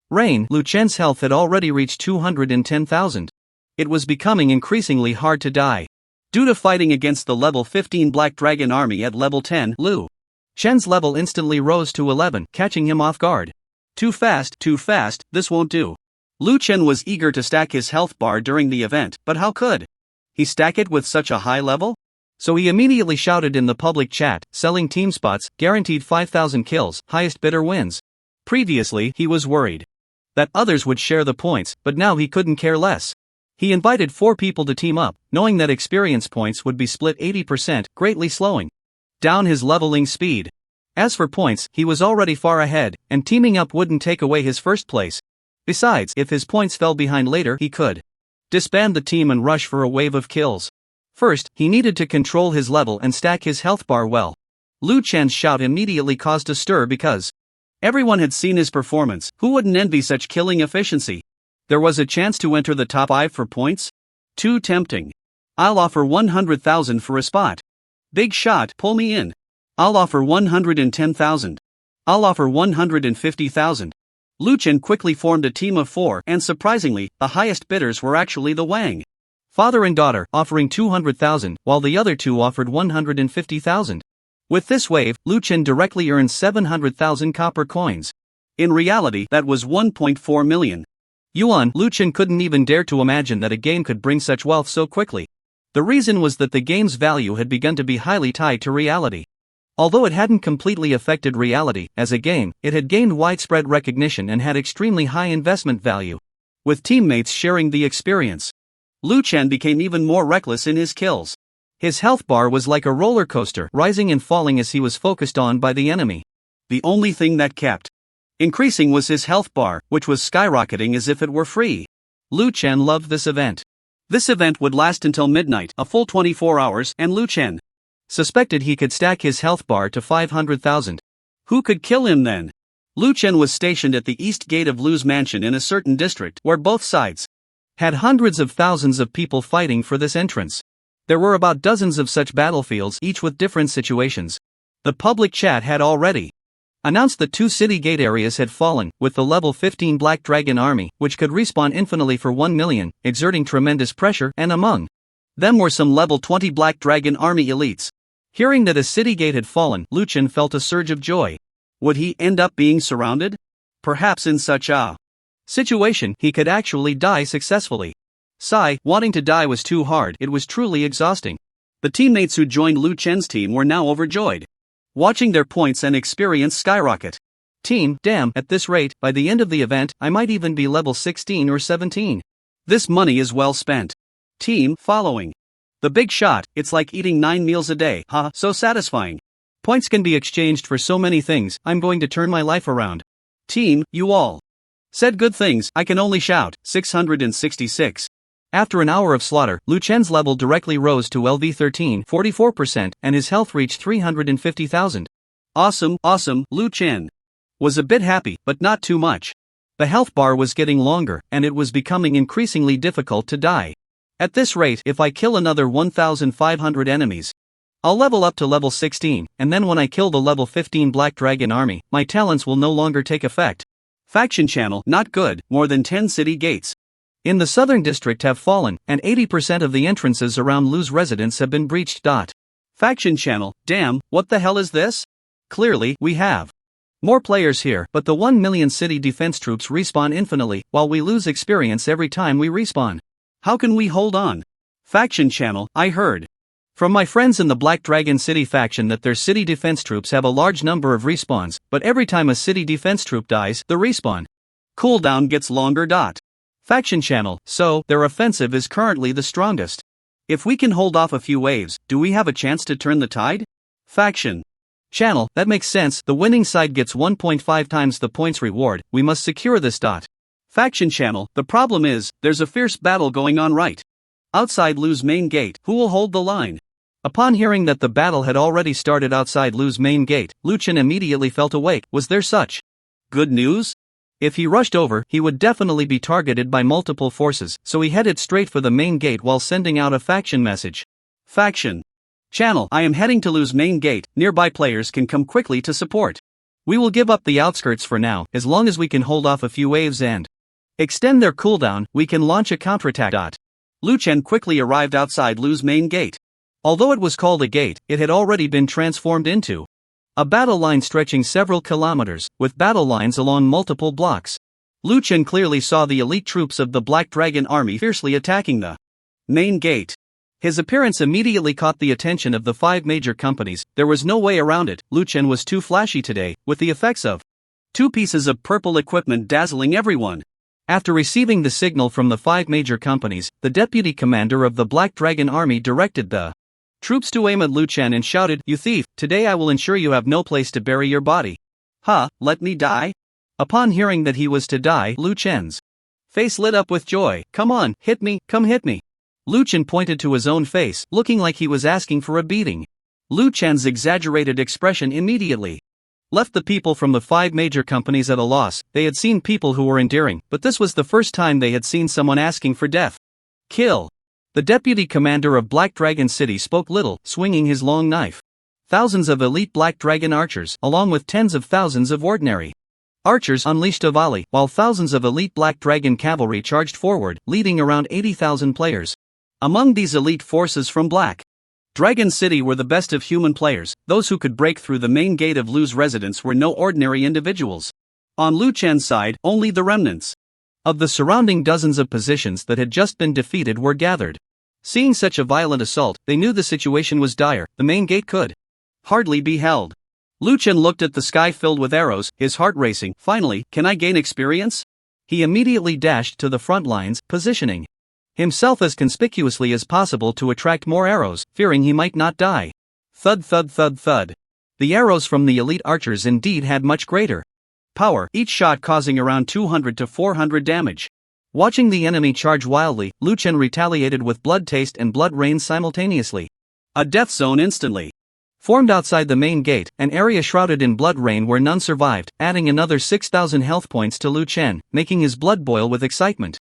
rain, Lu Chen's health had already reached 210,000. It was becoming increasingly hard to die. Due to fighting against the level 15 Black Dragon army at level 10, Lu Chen's level instantly rose to 11, catching him off guard. Too fast, this won't do. Lu Chen was eager to stack his health bar during the event, but how could he stack it with such a high level? So he immediately shouted in the public chat, selling team spots, guaranteed 5,000 kills, highest bidder wins. Previously, he was worried that others would share the points, but now he couldn't care less. He invited 4 people to team up, knowing that experience points would be split 80%, greatly slowing down his leveling speed. As for points, he was already far ahead, and teaming up wouldn't take away his first place. Besides, if his points fell behind later, he could disband the team and rush for a wave of kills. First, he needed to control his level and stack his health bar well. Lu Chen's shout immediately caused a stir because everyone had seen his performance. Who wouldn't envy such killing efficiency? There was a chance to enter the top 5 for points? Too tempting. I'll offer 100,000 for a spot. Big shot, pull me in. I'll offer 110,000. I'll offer 150,000. Lu Chen quickly formed a team of 4, and surprisingly, the highest bidders were actually the Wang father and daughter, offering 200,000, while the other two offered 150,000. With this wave, Lu Chen directly earned 700,000 copper coins. In reality, that was 1.4 million yuan. Lu Chen couldn't even dare to imagine that a game could bring such wealth so quickly. The reason was that the game's value had begun to be highly tied to reality. Although it hadn't completely affected reality, as a game, it had gained widespread recognition and had extremely high investment value. With teammates sharing the experience, Lu Chen became even more reckless in his kills. His health bar was like a roller coaster, rising and falling as he was focused on by the enemy. The only thing that kept increasing was his health bar, which was skyrocketing as if it were free. Lu Chen loved this event. This event would last until midnight, a full 24 hours, and Lu Chen suspected he could stack his health bar to 500,000. Who could kill him then? Lu Chen was stationed at the east gate of Lu's mansion in a certain district where both sides had hundreds of thousands of people fighting for this entrance. There were about dozens of such battlefields, each with different situations. The public chat had already announced that 2 city gate areas had fallen, with the level 15 Black Dragon army, which could respawn infinitely for 1 million, exerting tremendous pressure, and among them were some level 20 Black Dragon army elites. Hearing that a city gate had fallen, Lu Chen felt a surge of joy. Would he end up being surrounded? Perhaps in such a situation, he could actually die successfully. Sigh, wanting to die was too hard, it was truly exhausting. The teammates who joined Lu Chen's team were now overjoyed, watching their points and experience skyrocket. Team, damn, at this rate, by the end of the event, I might even be level 16 or 17. This money is well spent. Team, following the big shot, it's like eating 9 meals a day, haha, so satisfying. Points can be exchanged for so many things, I'm going to turn my life around. Team, you all said good things, I can only shout, 666. After an hour of slaughter, Lu Chen's level directly rose to LV13, 44%, and his health reached 350,000. Awesome, Lu Chen was a bit happy, but not too much. The health bar was getting longer, and it was becoming increasingly difficult to die. At this rate, if I kill another 1,500 enemies, I'll level up to level 16, and then when I kill the level 15 Black Dragon army, my talents will no longer take effect. Faction channel, not good, more than 10 city gates in the southern district have fallen, and 80% of the entrances around Lu's residence have been breached. Faction channel, damn, what the hell is this? Clearly, we have more players here, but the 1 million city defense troops respawn infinitely, while we lose experience every time we respawn. How can we hold on? Faction channel, I heard from my friends in the Black Dragon City faction that their city defense troops have a large number of respawns, but every time a city defense troop dies, the respawn cooldown gets longer. Faction channel, so, their offensive is currently the strongest. If we can hold off a few waves, do we have a chance to turn the tide? Faction channel, that makes sense, the winning side gets 1.5 times the points reward, we must secure this. Faction channel, the problem is, there's a fierce battle going on right outside Lu's main gate, who will hold the line? Upon hearing that the battle had already started outside Lu's main gate, Lu Chen immediately felt awake. Was there such good news? If he rushed over, he would definitely be targeted by multiple forces, so he headed straight for the main gate while sending out a faction message. Faction channel, I am heading to Lu's main gate, nearby players can come quickly to support. We will give up the outskirts for now, as long as we can hold off a few waves and extend their cooldown, we can launch a counterattack. Lu Chen quickly arrived outside Lu's main gate. Although it was called a gate, it had already been transformed into a battle line stretching several kilometers, with battle lines along multiple blocks. Lu Chen clearly saw the elite troops of the Black Dragon army fiercely attacking the main gate. His appearance immediately caught the attention of the 5 major companies. There was no way around it. Lu Chen was too flashy today, with the effects of 2 pieces of purple equipment dazzling everyone. After receiving the signal from the 5 major companies, the deputy commander of the Black Dragon army directed the troops to aim at Lu Chen and shouted, "You thief, today I will ensure you have no place to bury your body." Let me die? Upon hearing that he was to die, Lu Chen's face lit up with joy. Come on, hit me, come hit me. Lu Chen pointed to his own face, looking like he was asking for a beating. Lu Chen's exaggerated expression immediately left the people from the 5 major companies at a loss. They had seen people who were endearing, but this was the first time they had seen someone asking for death. Kill. The deputy commander of Black Dragon City spoke little, swinging his long knife. Thousands of elite Black Dragon archers, along with tens of thousands of ordinary archers, unleashed a volley, while thousands of elite Black Dragon cavalry charged forward, leading around 80,000 players. Among these elite forces from Black Dragon City were the best of human players. Those who could break through the main gate of Lu's residence were no ordinary individuals. On Lu Chen's side, only the remnants of the surrounding dozens of positions that had just been defeated were gathered. Seeing such a violent assault, they knew the situation was dire. The main gate could hardly be held. Lu Chen looked at the sky filled with arrows, his heart racing. Finally, can I gain experience? He immediately dashed to the front lines, positioning himself as conspicuously as possible to attract more arrows, fearing he might not die. Thud thud thud thud. The arrows from the elite archers indeed had much greater power, each shot causing around 200 to 400 damage. Watching the enemy charge wildly, Lu Chen retaliated with blood taste and blood rain simultaneously. A death zone instantly formed outside the main gate, an area shrouded in blood rain where none survived, adding another 6,000 health points to Lu Chen, making his blood boil with excitement.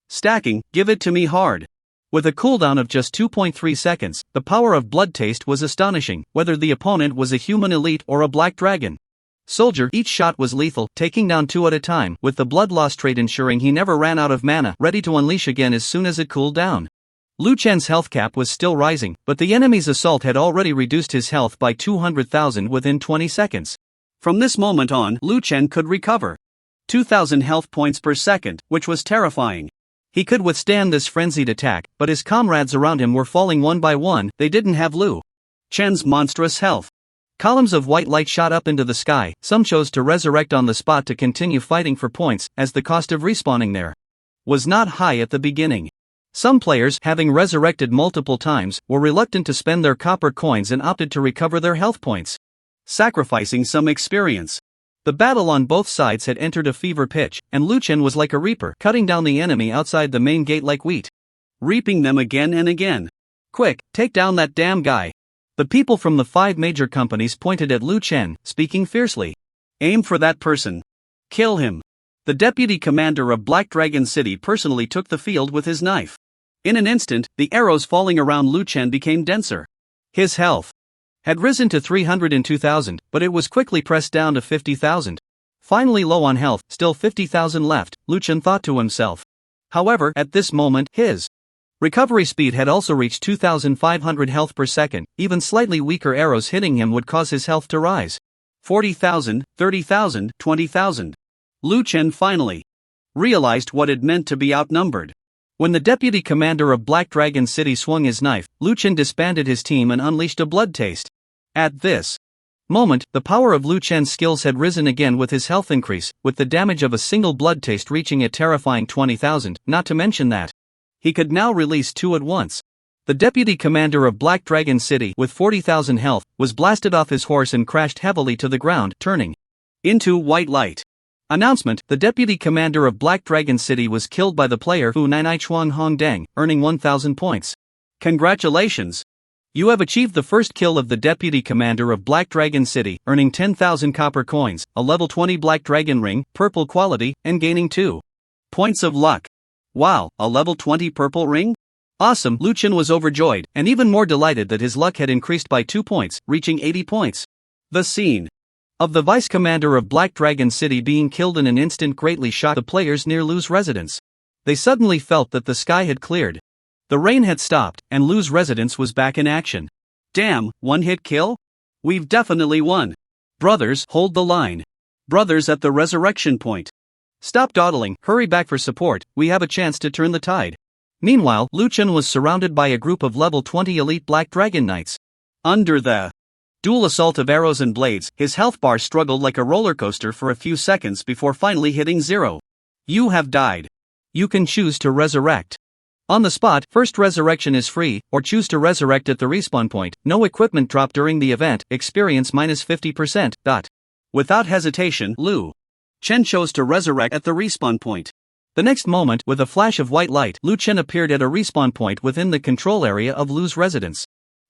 Stacking, give it to me hard. With a cooldown of just 2.3 seconds, the power of blood taste was astonishing, whether the opponent was a human elite or a black dragon soldier. Each shot was lethal, taking down 2 at a time, with the blood loss trait ensuring he never ran out of mana, ready to unleash again as soon as it cooled down. Lu Chen's health cap was still rising, but the enemy's assault had already reduced his health by 200,000 within 20 seconds. From this moment on, Lu Chen could recover 2,000 health points per second, which was terrifying. He could withstand this frenzied attack, but his comrades around him were falling one by one. They didn't have Lu Chen's monstrous health. Columns of white light shot up into the sky. Some chose to resurrect on the spot to continue fighting for points, as the cost of respawning there was not high at the beginning. Some players, having resurrected multiple times, were reluctant to spend their copper coins and opted to recover their health points, sacrificing some experience. The battle on both sides had entered a fever pitch, and Lu Chen was like a reaper, cutting down the enemy outside the main gate like wheat, reaping them again and again. Quick, take down that damn guy. The people from the 5 major companies pointed at Lu Chen, speaking fiercely. Aim for that person. Kill him. The deputy commander of Black Dragon City personally took the field with his knife. In an instant, the arrows falling around Lu Chen became denser. His health had risen to 302,000, but it was quickly pressed down to 50,000. Finally low on health, still 50,000 left, Lu Chen thought to himself. However, at this moment, his recovery speed had also reached 2,500 health per second. Even slightly weaker arrows hitting him would cause his health to rise. 40,000, 30,000, 20,000. Lu Chen finally realized what it meant to be outnumbered. When the deputy commander of Black Dragon City swung his knife, Lu Chen disbanded his team and unleashed a blood taste. At this moment, the power of Lu Chen's skills had risen again with his health increase, with the damage of a single blood taste reaching a terrifying 20,000, not to mention that he could now release 2 at once. The deputy commander of Black Dragon City, with 40,000 health, was blasted off his horse and crashed heavily to the ground, turning into white light. Announcement: the deputy commander of Black Dragon City was killed by the player Fu Nanai Chuang Hong Deng, earning 1,000 points. Congratulations! You have achieved the first kill of the deputy commander of Black Dragon City, earning 10,000 copper coins, a level 20 Black Dragon ring, purple quality, and gaining 2 points of luck. Wow, a level 20 purple ring? Awesome! Lu Chen was overjoyed, and even more delighted that his luck had increased by 2 points, reaching 80 points. The scene of the vice commander of Black Dragon City being killed in an instant greatly shocked the players near Lu's residence. They suddenly felt that the sky had cleared. The rain had stopped, and Lu's residence was back in action. Damn, one-hit kill? We've definitely won. Brothers, hold the line. Brothers at the resurrection point. Stop dawdling, hurry back for support, we have a chance to turn the tide. Meanwhile, Lu Chen was surrounded by a group of level 20 elite Black Dragon Knights. Under the dual assault of arrows and blades, his health bar struggled like a roller coaster for a few seconds before finally hitting 0. You have died. You can choose to resurrect. On the spot, first resurrection is free, or choose to resurrect at the respawn point. No equipment drop during the event, experience minus 50%. Without hesitation, Lu Chen chose to resurrect at the respawn point. The next moment, with a flash of white light, Lu Chen appeared at a respawn point within the control area of Lu's residence.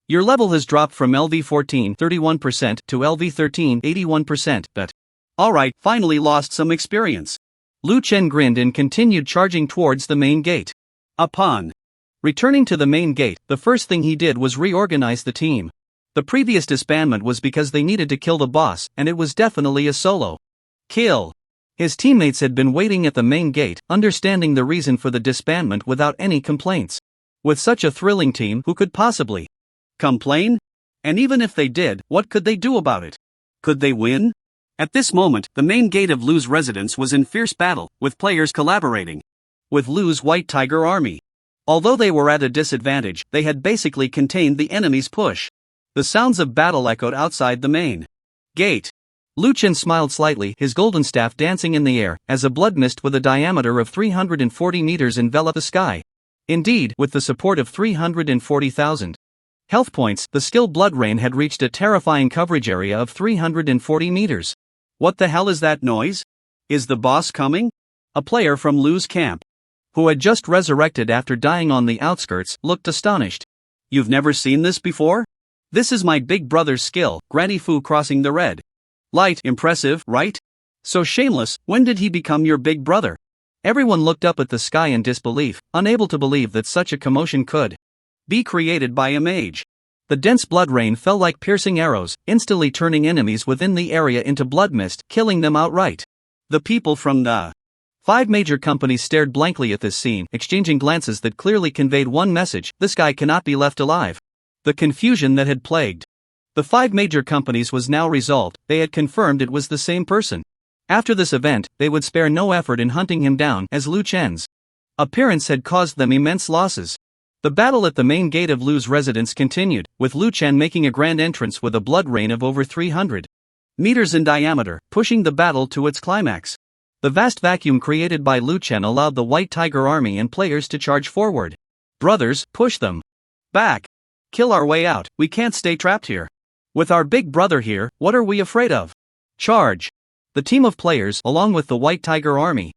Your level has dropped from LV14 31% to LV13 81%, but alright, finally lost some experience. Lu Chen grinned and continued charging towards the main gate. Upon returning to the main gate, the first thing he did was reorganize the team. The previous disbandment was because they needed to kill the boss, and it was definitely a solo kill. His teammates had been waiting at the main gate, understanding the reason for the disbandment without any complaints. With such a thrilling team, who could possibly complain? And even if they did, what could they do about it? Could they win? At this moment, the main gate of Lu's residence was in fierce battle, with players collaborating with Lu's White Tiger army. Although they were at a disadvantage, they had basically contained the enemy's push. The sounds of battle echoed outside the main gate. Lu Chen smiled slightly, his golden staff dancing in the air, as a blood mist with a diameter of 340 meters enveloped the sky. Indeed, with the support of 340,000 health points, the skill Blood Rain had reached a terrifying coverage area of 340 meters. What the hell is that noise? Is the boss coming? A player from Lu's camp, who had just resurrected after dying on the outskirts, looked astonished. You've never seen this before? This is my big brother's skill, Granny Fu crossing the red light. Impressive, right? So shameless, when did he become your big brother? Everyone looked up at the sky in disbelief, unable to believe that such a commotion could be created by a mage. The dense blood rain fell like piercing arrows, instantly turning enemies within the area into blood mist, killing them outright. The people from the 5 major companies stared blankly at this scene, exchanging glances that clearly conveyed one message: this guy cannot be left alive. The confusion that had plagued the 5 major companies was now resolved. They had confirmed it was the same person. After this event, they would spare no effort in hunting him down, as Lu Chen's appearance had caused them immense losses. The battle at the main gate of Lu's residence continued, with Lu Chen making a grand entrance with a blood rain of over 300 meters in diameter, pushing the battle to its climax. The vast vacuum created by Lu Chen allowed the White Tiger army and players to charge forward. Brothers, push them back. Kill our way out, we can't stay trapped here. With our big brother here, what are we afraid of? Charge! The team of players, along with the White Tiger army,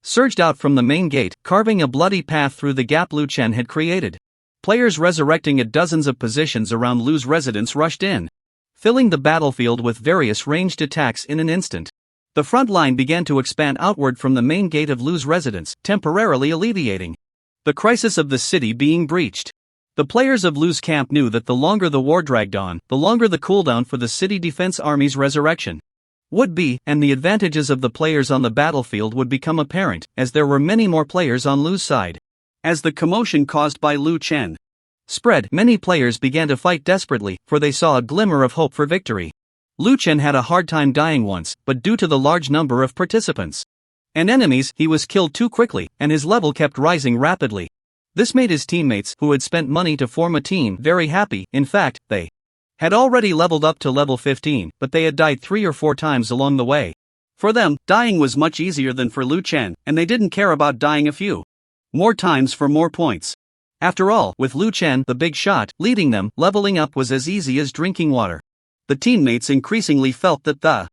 surged out from the main gate, carving a bloody path through the gap Lu Chen had created. Players resurrecting at dozens of positions around Lu's residence rushed in, filling the battlefield with various ranged attacks in an instant. The front line began to expand outward from the main gate of Lu's residence, temporarily alleviating the crisis of the city being breached. The players of Lu's camp knew that the longer the war dragged on, the longer the cooldown for the city defense army's resurrection would be, and the advantages of the players on the battlefield would become apparent, as there were many more players on Lu's side. As the commotion caused by Lu Chen spread, many players began to fight desperately, for they saw a glimmer of hope for victory. Lu Chen had a hard time dying once, but due to the large number of participants and enemies, he was killed too quickly, and his level kept rising rapidly. This made his teammates, who had spent money to form a team, very happy. In fact, they had already leveled up to level 15, but they had died 3 or 4 times along the way. For them, dying was much easier than for Lu Chen, and they didn't care about dying a few more times for more points. After all, with Lu Chen, the big shot, leading them, leveling up was as easy as drinking water. The teammates increasingly felt that the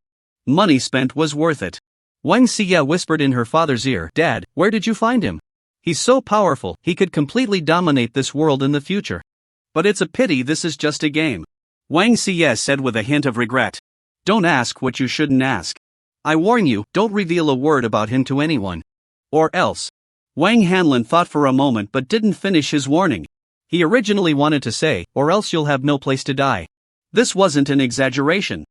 money spent was worth it. Wang Xie whispered in her father's ear, "Dad, where did you find him? He's so powerful, he could completely dominate this world in the future. But it's a pity this is just a game." Wang Xie said with a hint of regret. "Don't ask what you shouldn't ask. I warn you, don't reveal a word about him to anyone. Or else." Wang Hanlin thought for a moment but didn't finish his warning. He originally wanted to say, "or else you'll have no place to die." This wasn't an exaggeration,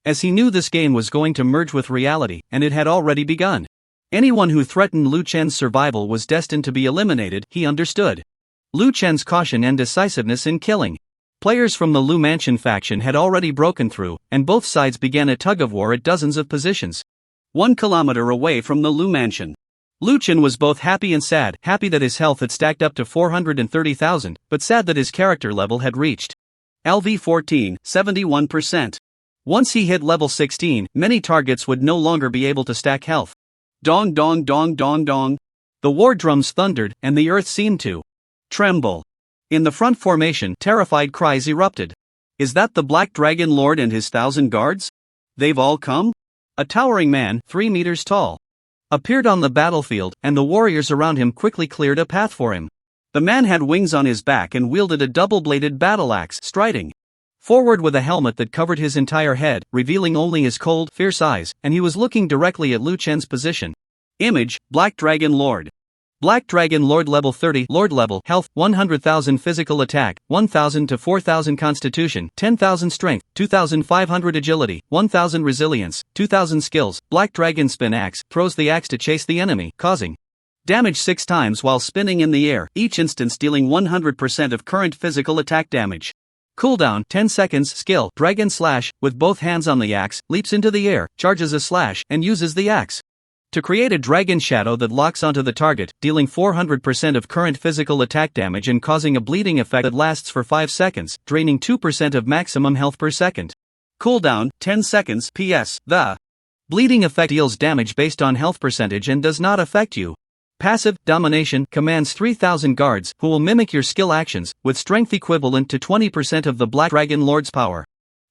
as he knew this game was going to merge with reality, and it had already begun. Anyone who threatened Lu Chen's survival was destined to be eliminated, he understood. Lu Chen's caution and decisiveness in killing players from the Lu Mansion faction had already broken through, and both sides began a tug-of-war at dozens of positions. 1 kilometer away from the Lu Mansion, Lu Chen was both happy and sad, happy that his health had stacked up to 430,000, but sad that his character level had reached LV14, 71%. Once he hit level 16, many targets would no longer be able to stack health. Dong dong dong dong dong. The war drums thundered, and the earth seemed to tremble. In the front formation, terrified cries erupted. "Is that the Black Dragon Lord and his 1,000 guards? They've all come?" A towering man, 3 meters tall, appeared on the battlefield, and the warriors around him quickly cleared a path for him. The man had wings on his back and wielded a double-bladed battle axe, striding forward with a helmet that covered his entire head, revealing only his cold, fierce eyes, and he was looking directly at Lu Chen's position. Image, Black Dragon Lord. Black Dragon Lord level 30, Lord level, health, 100,000 physical attack, 1,000 to 4,000 constitution, 10,000 strength, 2,500 agility, 1,000 resilience, 2,000 skills. Black Dragon spin axe, throws the axe to chase the enemy, causing damage 6 times while spinning in the air, each instance dealing 100% of current physical attack damage. Cooldown, 10 seconds. Skill, Dragon Slash, with both hands on the axe, leaps into the air, charges a slash, and uses the axe to create a dragon shadow that locks onto the target, dealing 400% of current physical attack damage and causing a bleeding effect that lasts for 5 seconds, draining 2% of maximum health per second. Cooldown, 10 seconds. PS, the bleeding effect deals damage based on health percentage and does not affect you. Passive, Domination, commands 3,000 guards, who will mimic your skill actions, with strength equivalent to 20% of the Black Dragon Lord's power.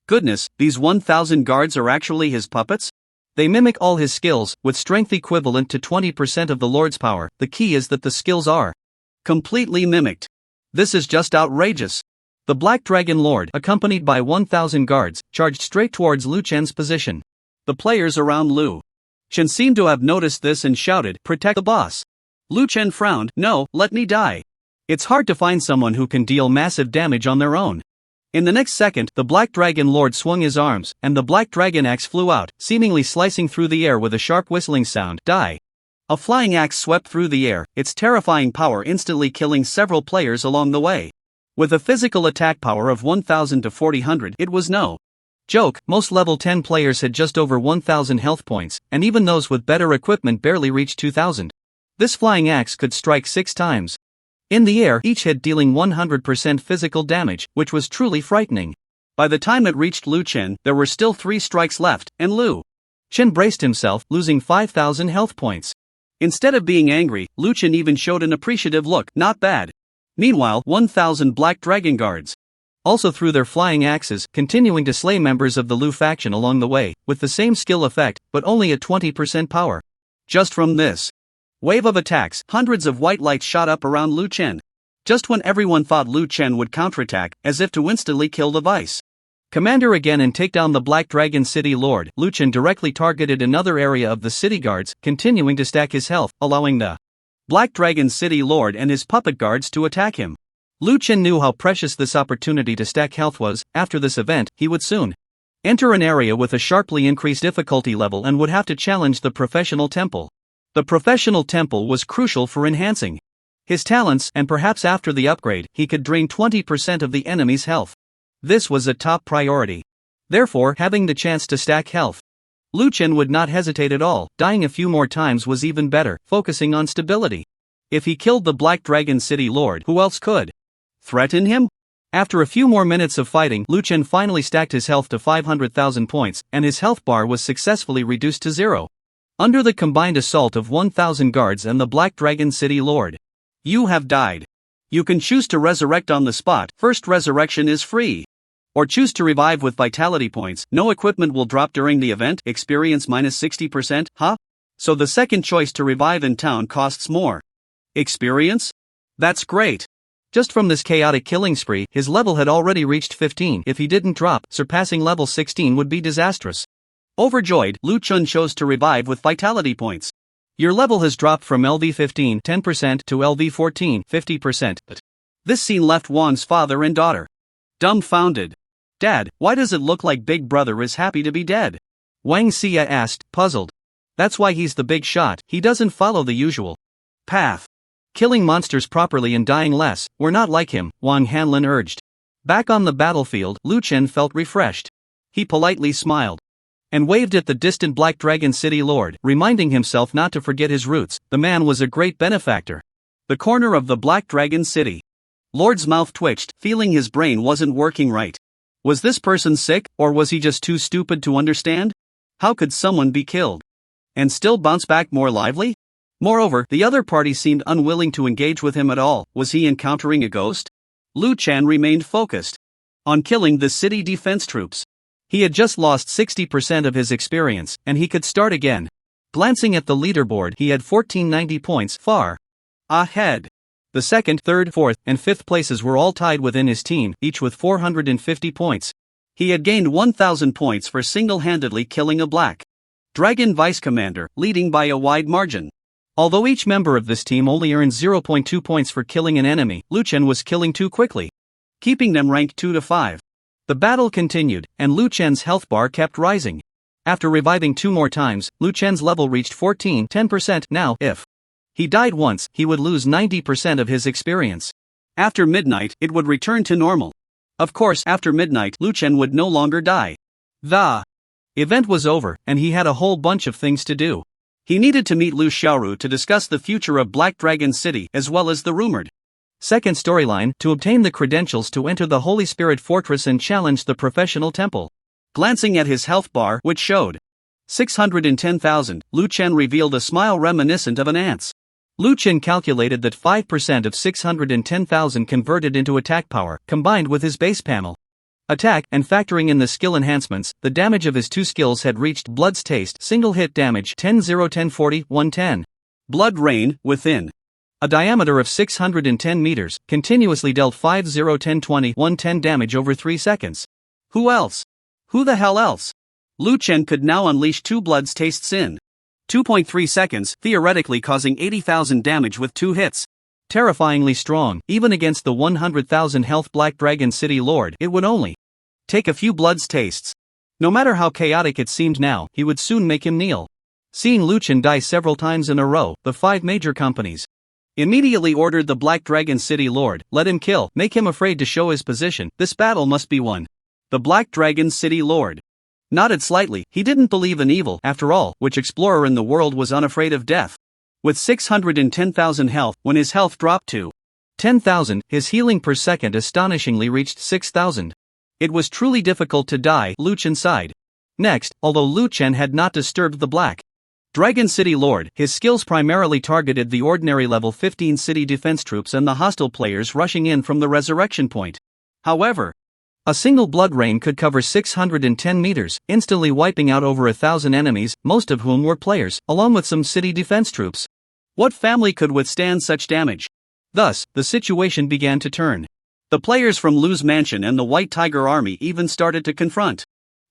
Goodness, these 1,000 guards are actually his puppets? They mimic all his skills, with strength equivalent to 20% of the Lord's power. The key is that the skills are completely mimicked. This is just outrageous. The Black Dragon Lord, accompanied by 1,000 guards, charged straight towards Lu Chen's position. The players around Lu Chen seemed to have noticed this and shouted, "Protect the boss." Lu Chen frowned, "No, let me die. It's hard to find someone who can deal massive damage on their own." In the next second, the Black Dragon Lord swung his arms, and the Black Dragon axe flew out, seemingly slicing through the air with a sharp whistling sound. Die. A flying axe swept through the air, its terrifying power instantly killing several players along the way. With a physical attack power of 1,000 to 4,000, it was no joke. Most level 10 players had just over 1,000 health points, and even those with better equipment barely reached 2,000. This flying axe could strike 6 times in the air, each hit dealing 100% physical damage, which was truly frightening. By the time it reached Lu Chen, there were still 3 strikes left, and Lu Chen braced himself, losing 5,000 health points. Instead of being angry, Lu Chen even showed an appreciative look. Not bad. Meanwhile, 1,000 Black Dragon guards also threw their flying axes, continuing to slay members of the Lu faction along the way, with the same skill effect, but only at 20% power. Just from this wave of attacks, hundreds of white lights shot up around Lu Chen. Just when everyone thought Lu Chen would counterattack, as if to instantly kill the vice commander again and take down the Black Dragon City Lord, Lu Chen directly targeted another area of the city guards, continuing to stack his health, allowing the Black Dragon City Lord and his puppet guards to attack him. Lu Chen knew how precious this opportunity to stack health was. After this event, he would soon enter an area with a sharply increased difficulty level and would have to challenge the Professional Temple. The Professional Temple was crucial for enhancing his talents, and perhaps after the upgrade, he could drain 20% of the enemy's health. This was a top priority. Therefore, having the chance to stack health, Lu Chen would not hesitate at all. Dying a few more times was even better, focusing on stability. If he killed the Black Dragon City Lord, who else could threaten him? After a few more minutes of fighting, Lu Chen finally stacked his health to 500,000 points, and his health bar was successfully reduced to 0. Under the combined assault of 1,000 guards and the Black Dragon City Lord, you have died. You can choose to resurrect on the spot. First resurrection is free. Or choose to revive with vitality points. No equipment will drop during the event. Experience minus 60%, huh? So the second choice to revive in town costs more experience? That's great. Just from this chaotic killing spree, his level had already reached 15. If he didn't drop, surpassing level 16 would be disastrous. Overjoyed, Lu Chen chose to revive with vitality points. Your level has dropped from LV15 10% to LV14 50%. This scene left Wang's father and daughter dumbfounded. "Dad, why does it look like Big Brother is happy to be dead?" Wang Xia asked, puzzled. "That's why he's the big shot. He doesn't follow the usual path. Killing monsters properly and dying less. We're not like him," Wang Hanlin urged. Back on the battlefield, Lu Chen felt refreshed. He politely smiled and waved at the distant Black Dragon City Lord, reminding himself not to forget his roots. The man was a great benefactor. The corner of the Black Dragon City Lord's mouth twitched, feeling his brain wasn't working right. Was this person sick, or was he just too stupid to understand? How could someone be killed and still bounce back more lively? Moreover, the other party seemed unwilling to engage with him at all. Was he encountering a ghost? Lu Chen remained focused on killing the city defense troops. He had just lost 60% of his experience, and he could start again. Glancing at the leaderboard, he had 1490 points, far ahead. The second, third, fourth, and fifth places were all tied within his team, each with 450 points. He had gained 1,000 points for single-handedly killing a Black Dragon Vice Commander, leading by a wide margin. Although each member of this team only earned 0.2 points for killing an enemy, Lu Chen was killing too quickly, keeping them ranked 2 to 5. The battle continued, and Lu Chen's health bar kept rising. After reviving 2 more times, Lu Chen's level reached 10%. Now, if he died once, he would lose 90% of his experience. After midnight, it would return to normal. Of course, after midnight, Lu Chen would no longer die. The event was over, and he had a whole bunch of things to do. He needed to meet Lu Xiaoru to discuss the future of Black Dragon City as well as the rumored second storyline, to obtain the credentials to enter the Holy Spirit Fortress and challenge the professional temple. Glancing at his health bar, which showed 610,000, Lu Chen revealed a smile reminiscent of an ant's. Lu Chen calculated that 5% of 610,000 converted into attack power, combined with his base panel attack, and factoring in the skill enhancements, the damage of his 2 skills had reached Blood's Taste, single hit damage 10-0-10-40-110. Blood Rain, within a diameter of 610 meters, continuously dealt 5-0-10-20-110 damage over 3 seconds. Who else? Who the hell else? Lu Chen could now unleash 2 Blood's Tastes in 2.3 seconds, theoretically causing 80,000 damage with 2 hits. Terrifyingly strong, even against the 100,000 health Black Dragon City Lord. It would only take a few Blood's Tastes. No matter how chaotic it seemed now, he would soon make him kneel. Seeing Lu Chen die several times in a row, the 5 major companies immediately ordered the Black Dragon City Lord, let him kill, make him afraid to show his position, this battle must be won. The Black Dragon City Lord nodded slightly. He didn't believe in evil, after all, which explorer in the world was unafraid of death? With 610,000 health, when his health dropped to 10,000, his healing per second astonishingly reached 6,000. It was truly difficult to die, Lu Chen sighed. Next, although Lu Chen had not disturbed the Black Dragon City Lord, his skills primarily targeted the ordinary level 15 city defense troops and the hostile players rushing in from the resurrection point. However, a single blood rain could cover 610 meters, instantly wiping out over 1,000 enemies, most of whom were players, along with some city defense troops. What family could withstand such damage? Thus, the situation began to turn. The players from Lu's mansion and the White Tiger army even started to confront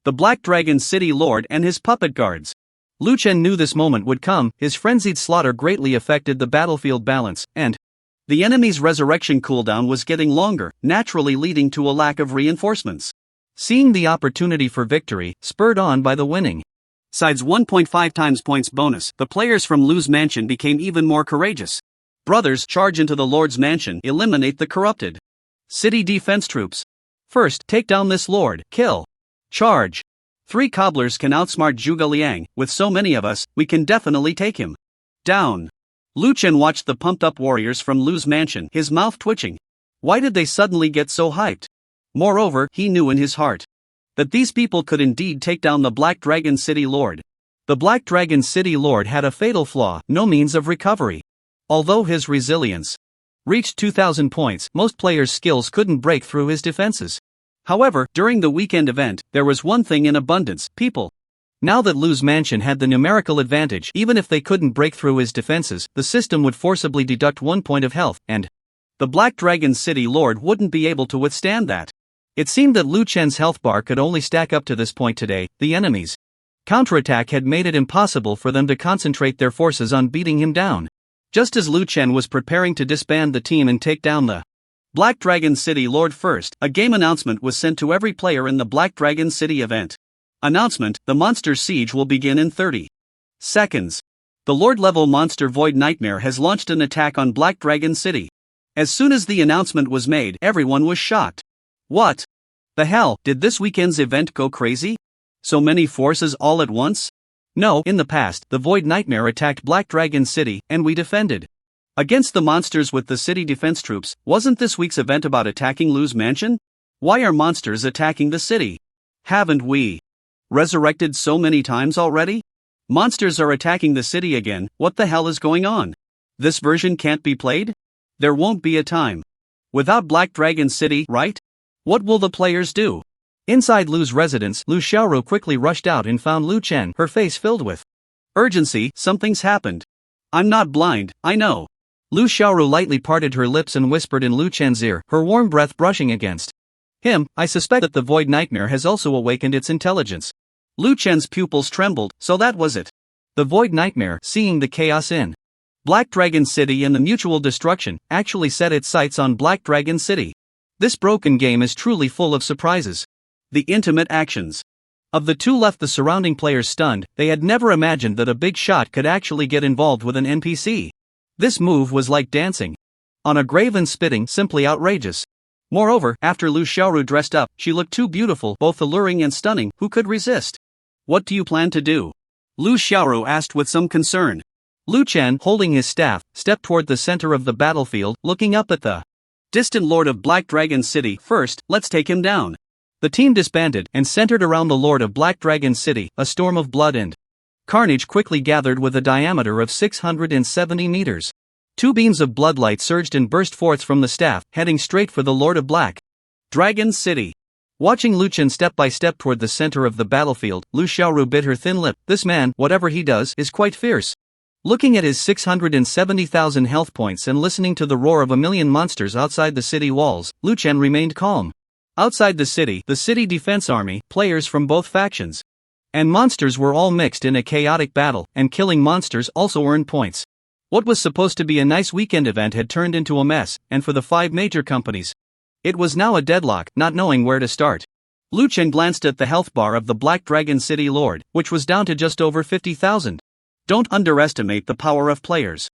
the Black Dragon City Lord and his puppet guards. Lu Chen knew this moment would come. His frenzied slaughter greatly affected the battlefield balance, and the enemy's resurrection cooldown was getting longer, naturally leading to a lack of reinforcements. Seeing the opportunity for victory, spurred on by the winning side's 1.5 times points bonus, the players from Lu's mansion became even more courageous. Brothers, charge into the Lord's mansion, eliminate the corrupted city defense troops. First, take down this Lord, kill. Charge. 3 cobblers can outsmart Zhuge Liang, with so many of us, we can definitely take him down. Lu Chen watched the pumped-up warriors from Lu's mansion, his mouth twitching. Why did they suddenly get so hyped? Moreover, he knew in his heart that these people could indeed take down the Black Dragon City Lord. The Black Dragon City Lord had a fatal flaw, no means of recovery. Although his resilience reached 2,000 points, most players' skills couldn't break through his defenses. However, during the weekend event, there was one thing in abundance: people. Now that Lu's mansion had the numerical advantage, even if they couldn't break through his defenses, the system would forcibly deduct 1 point of health, and the Black Dragon City Lord wouldn't be able to withstand that. It seemed that Lu Chen's health bar could only stack up to this point today. The enemy's counterattack had made it impossible for them to concentrate their forces on beating him down. Just as Lu Chen was preparing to disband the team and take down the Black Dragon City Lord first, a game announcement was sent to every player in the Black Dragon City event. Announcement: the monster's siege will begin in 30 seconds. The Lord-level monster Void Nightmare has launched an attack on Black Dragon City. As soon as the announcement was made, everyone was shocked. What the hell, did this weekend's event go crazy? So many forces all at once? No, in the past, the Void Nightmare attacked Black Dragon City, and we defended against the monsters with the city defense troops. Wasn't this week's event about attacking Lu's mansion? Why are monsters attacking the city? Haven't we resurrected so many times already? Monsters are attacking the city again. What the hell is going on? This version can't be played? There won't be a time without Black Dragon City, right? What will the players do? Inside Lu's residence, Lu Xiaoru quickly rushed out and found Lu Chen, her face filled with urgency. Something's happened. I'm not blind, I know. Lu Xiaoru lightly parted her lips and whispered in Lu Chen's ear, her warm breath brushing against him. I suspect that the Void Nightmare has also awakened its intelligence. Lu Chen's pupils trembled. So that was it. The Void Nightmare, seeing the chaos in Black Dragon City and the mutual destruction actually set its sights on Black Dragon City. This broken game is truly full of surprises. The intimate actions. Of the two left the surrounding players stunned. They had never imagined that a big shot could actually get involved with an NPC. This move was like dancing on a grave and spitting, simply outrageous. Moreover, after Lu Xiaoru dressed up, she looked too beautiful, both alluring and stunning. Who could resist? What do you plan to do? Lu Xiaoru asked with some concern. Lu Chen, holding his staff, stepped toward the center of the battlefield, looking up at the distant lord of Black Dragon City. First, let's take him down. The team disbanded and centered around the lord of Black Dragon City. A storm of blood and carnage quickly gathered with a diameter of 670 meters. Two beams of bloodlight surged and burst forth from the staff, heading straight for the lord of Black Dragon City. Watching Lu Chen step by step toward the center of the battlefield, Lu Xiaoru bit her thin lip. This man, whatever he does, is quite fierce. Looking at his 670,000 health points and listening to the roar of a million monsters outside the city walls, Lu Chen remained calm. Outside the city defense army, players from both factions and monsters were all mixed in a chaotic battle, and killing monsters also earned points. What was supposed to be a nice weekend event had turned into a mess, and for the 5 major companies, it was now a deadlock, not knowing where to start. Lu Chen glanced at the health bar of the Black Dragon City Lord, which was down to just over 50,000. Don't underestimate the power of players.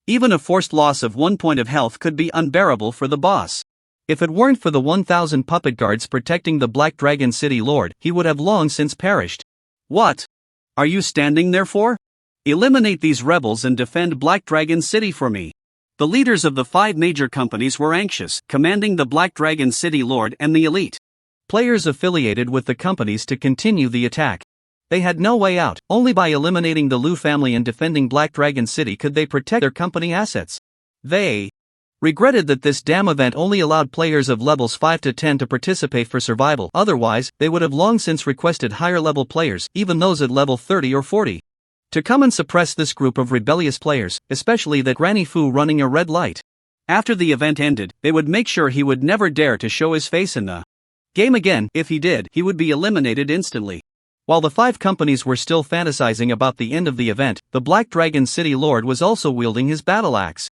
Even a forced loss of 1 point of health could be unbearable for the boss. If it weren't for the 1,000 puppet guards protecting the Black Dragon City Lord, he would have long since perished. What are you standing there for? Eliminate these rebels and defend Black Dragon City for me. The leaders of the 5 major companies were anxious, commanding the Black Dragon City Lord and the elite players affiliated with the companies to continue the attack. They had no way out. Only by eliminating the Lu family and defending Black Dragon City could they protect their company assets. They regretted that this damn event only allowed players of levels 5 to 10 to participate for survival. Otherwise, they would have long since requested higher level players, even those at level 30 or 40, to come and suppress this group of rebellious players, especially that Granny Fu running a red light. After the event ended, they would make sure he would never dare to show his face in the game again. If he did, he would be eliminated instantly. While the 5 companies were still fantasizing about the end of the event, the Black Dragon City Lord was also wielding his battle axe,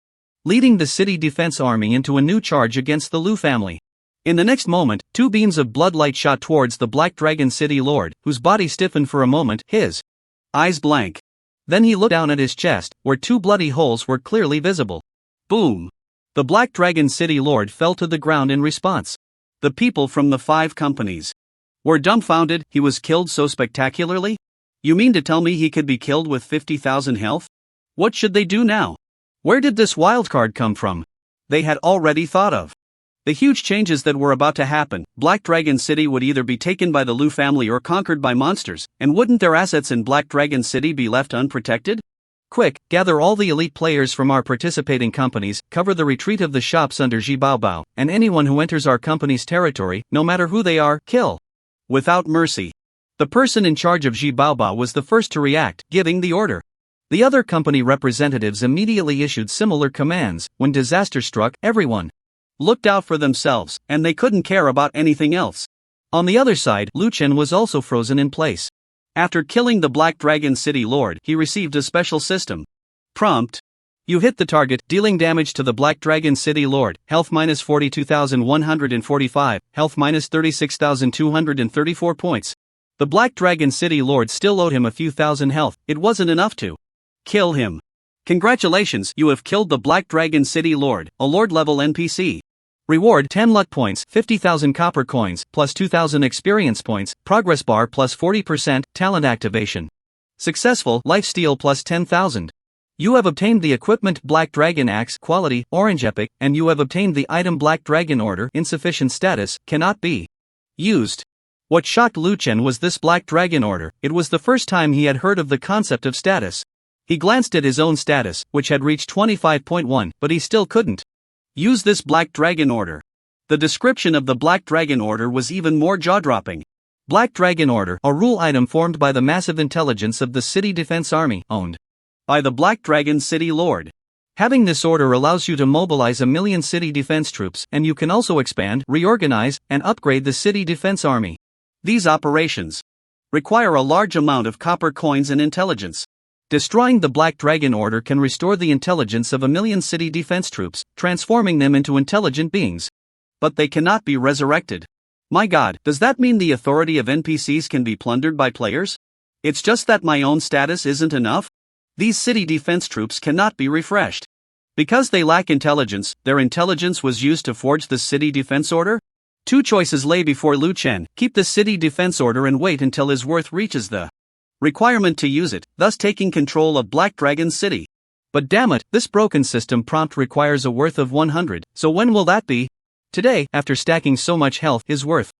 leading the city defense army into a new charge against the Lu family. In the next moment, 2 beams of bloodlight shot towards the Black Dragon City Lord, whose body stiffened for a moment, his eyes blank. Then he looked down at his chest, where 2 bloody holes were clearly visible. Boom! The Black Dragon City Lord fell to the ground in response. The people from the 5 companies were dumbfounded. He was killed so spectacularly? You mean to tell me he could be killed with 50,000 health? What should they do now? Where did this wildcard come from? They had already thought of the huge changes that were about to happen. Black Dragon City would either be taken by the Lu family or conquered by monsters, and wouldn't their assets in Black Dragon City be left unprotected? Quick, gather all the elite players from our participating companies, cover the retreat of the shops under Ji Baobao, and anyone who enters our company's territory, no matter who they are, kill without mercy. The person in charge of Ji Baobao was the first to react, giving the order. The other company representatives immediately issued similar commands. When disaster struck, everyone looked out for themselves, and they couldn't care about anything else. On the other side, Lu Chen was also frozen in place. After killing the Black Dragon City Lord, he received a special system. Prompt: you hit the target, dealing damage to the Black Dragon City Lord, health minus 42,145, health minus 36,234 points. The Black Dragon City Lord still owed him a few thousand health. It wasn't enough to kill him. Congratulations, you have killed the Black Dragon City Lord, a Lord level NPC. Reward 10 luck points, 50,000 copper coins, plus 2,000 experience points, progress bar plus 40%, talent activation. Successful, lifesteal plus 10,000. You have obtained the equipment Black Dragon Axe, quality, Orange Epic, and you have obtained the item Black Dragon Order, insufficient status, cannot be used. What shocked Lu Chen was this Black Dragon Order. It was the first time he had heard of the concept of status. He glanced at his own status, which had reached 25.1, but he still couldn't use this Black Dragon Order. The description of the Black Dragon Order was even more jaw-dropping. Black Dragon Order, a rule item formed by the massive intelligence of the City Defense Army, owned by the Black Dragon City Lord. Having this order allows you to mobilize 1 million city defense troops, and you can also expand, reorganize, and upgrade the City Defense Army. These operations require a large amount of copper coins and intelligence. Destroying the Black Dragon Order can restore the intelligence of 1,000,000 city defense troops, transforming them into intelligent beings. But they cannot be resurrected. My god, does that mean the authority of NPCs can be plundered by players? It's just that my own status isn't enough? These city defense troops cannot be refreshed. Because they lack intelligence, their intelligence was used to forge the city defense order? Two choices lay before Lu Chen: keep the city defense order and wait until his worth reaches the requirement to use it, thus taking control of Black Dragon City. But damn it, this broken system prompt requires a worth of 100, so when will that be? Today, after stacking so much health, his worth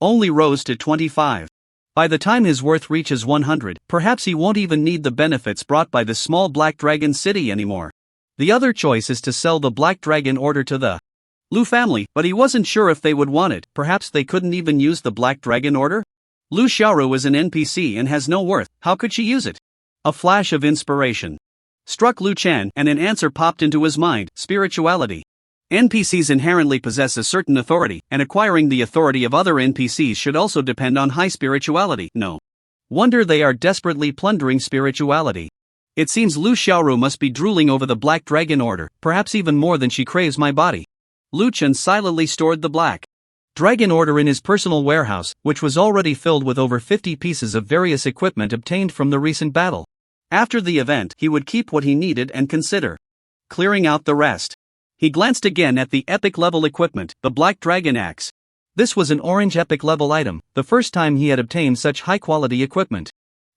only rose to 25. By the time his worth reaches 100, perhaps he won't even need the benefits brought by the small Black Dragon City anymore. The other choice is to sell the Black Dragon Order to the Lu family, but he wasn't sure if they would want it. Perhaps they couldn't even use the Black Dragon Order? Lu Xiaoru is an NPC and has no worth, how could she use it? A flash of inspiration struck Lu Chen, and an answer popped into his mind: spirituality. NPCs inherently possess a certain authority, and acquiring the authority of other NPCs should also depend on high spirituality. No wonder they are desperately plundering spirituality. It seems Lu Xiaoru must be drooling over the Black Dragon Order, perhaps even more than she craves my body. Lu Chen silently stored the Black Dragon Order in his personal warehouse, which was already filled with over 50 pieces of various equipment obtained from the recent battle. After the event, he would keep what he needed and consider clearing out the rest. He glanced again at the epic level equipment, the Black Dragon Axe. This was an orange epic level item, the first time he had obtained such high quality equipment.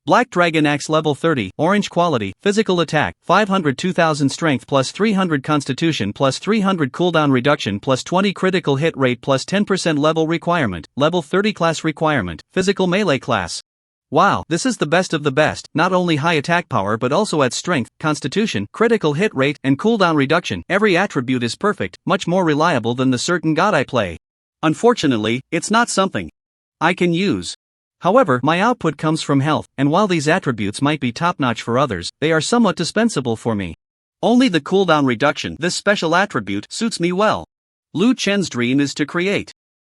Black Dragon Axe level 30, orange quality, physical attack, 500 2000 strength plus 300 constitution plus 300 cooldown reduction plus 20 critical hit rate plus 10% level requirement, level 30 class requirement, physical melee class. Wow, this is the best of the best, not only high attack power but also at strength, constitution, critical hit rate, and cooldown reduction. Every attribute is perfect, much more reliable than the certain god I play. Unfortunately, it's not something I can use. However, my output comes from health, and while these attributes might be top-notch for others, they are somewhat dispensable for me. Only the cooldown reduction, this special attribute, suits me well. Lu Chen's dream is to create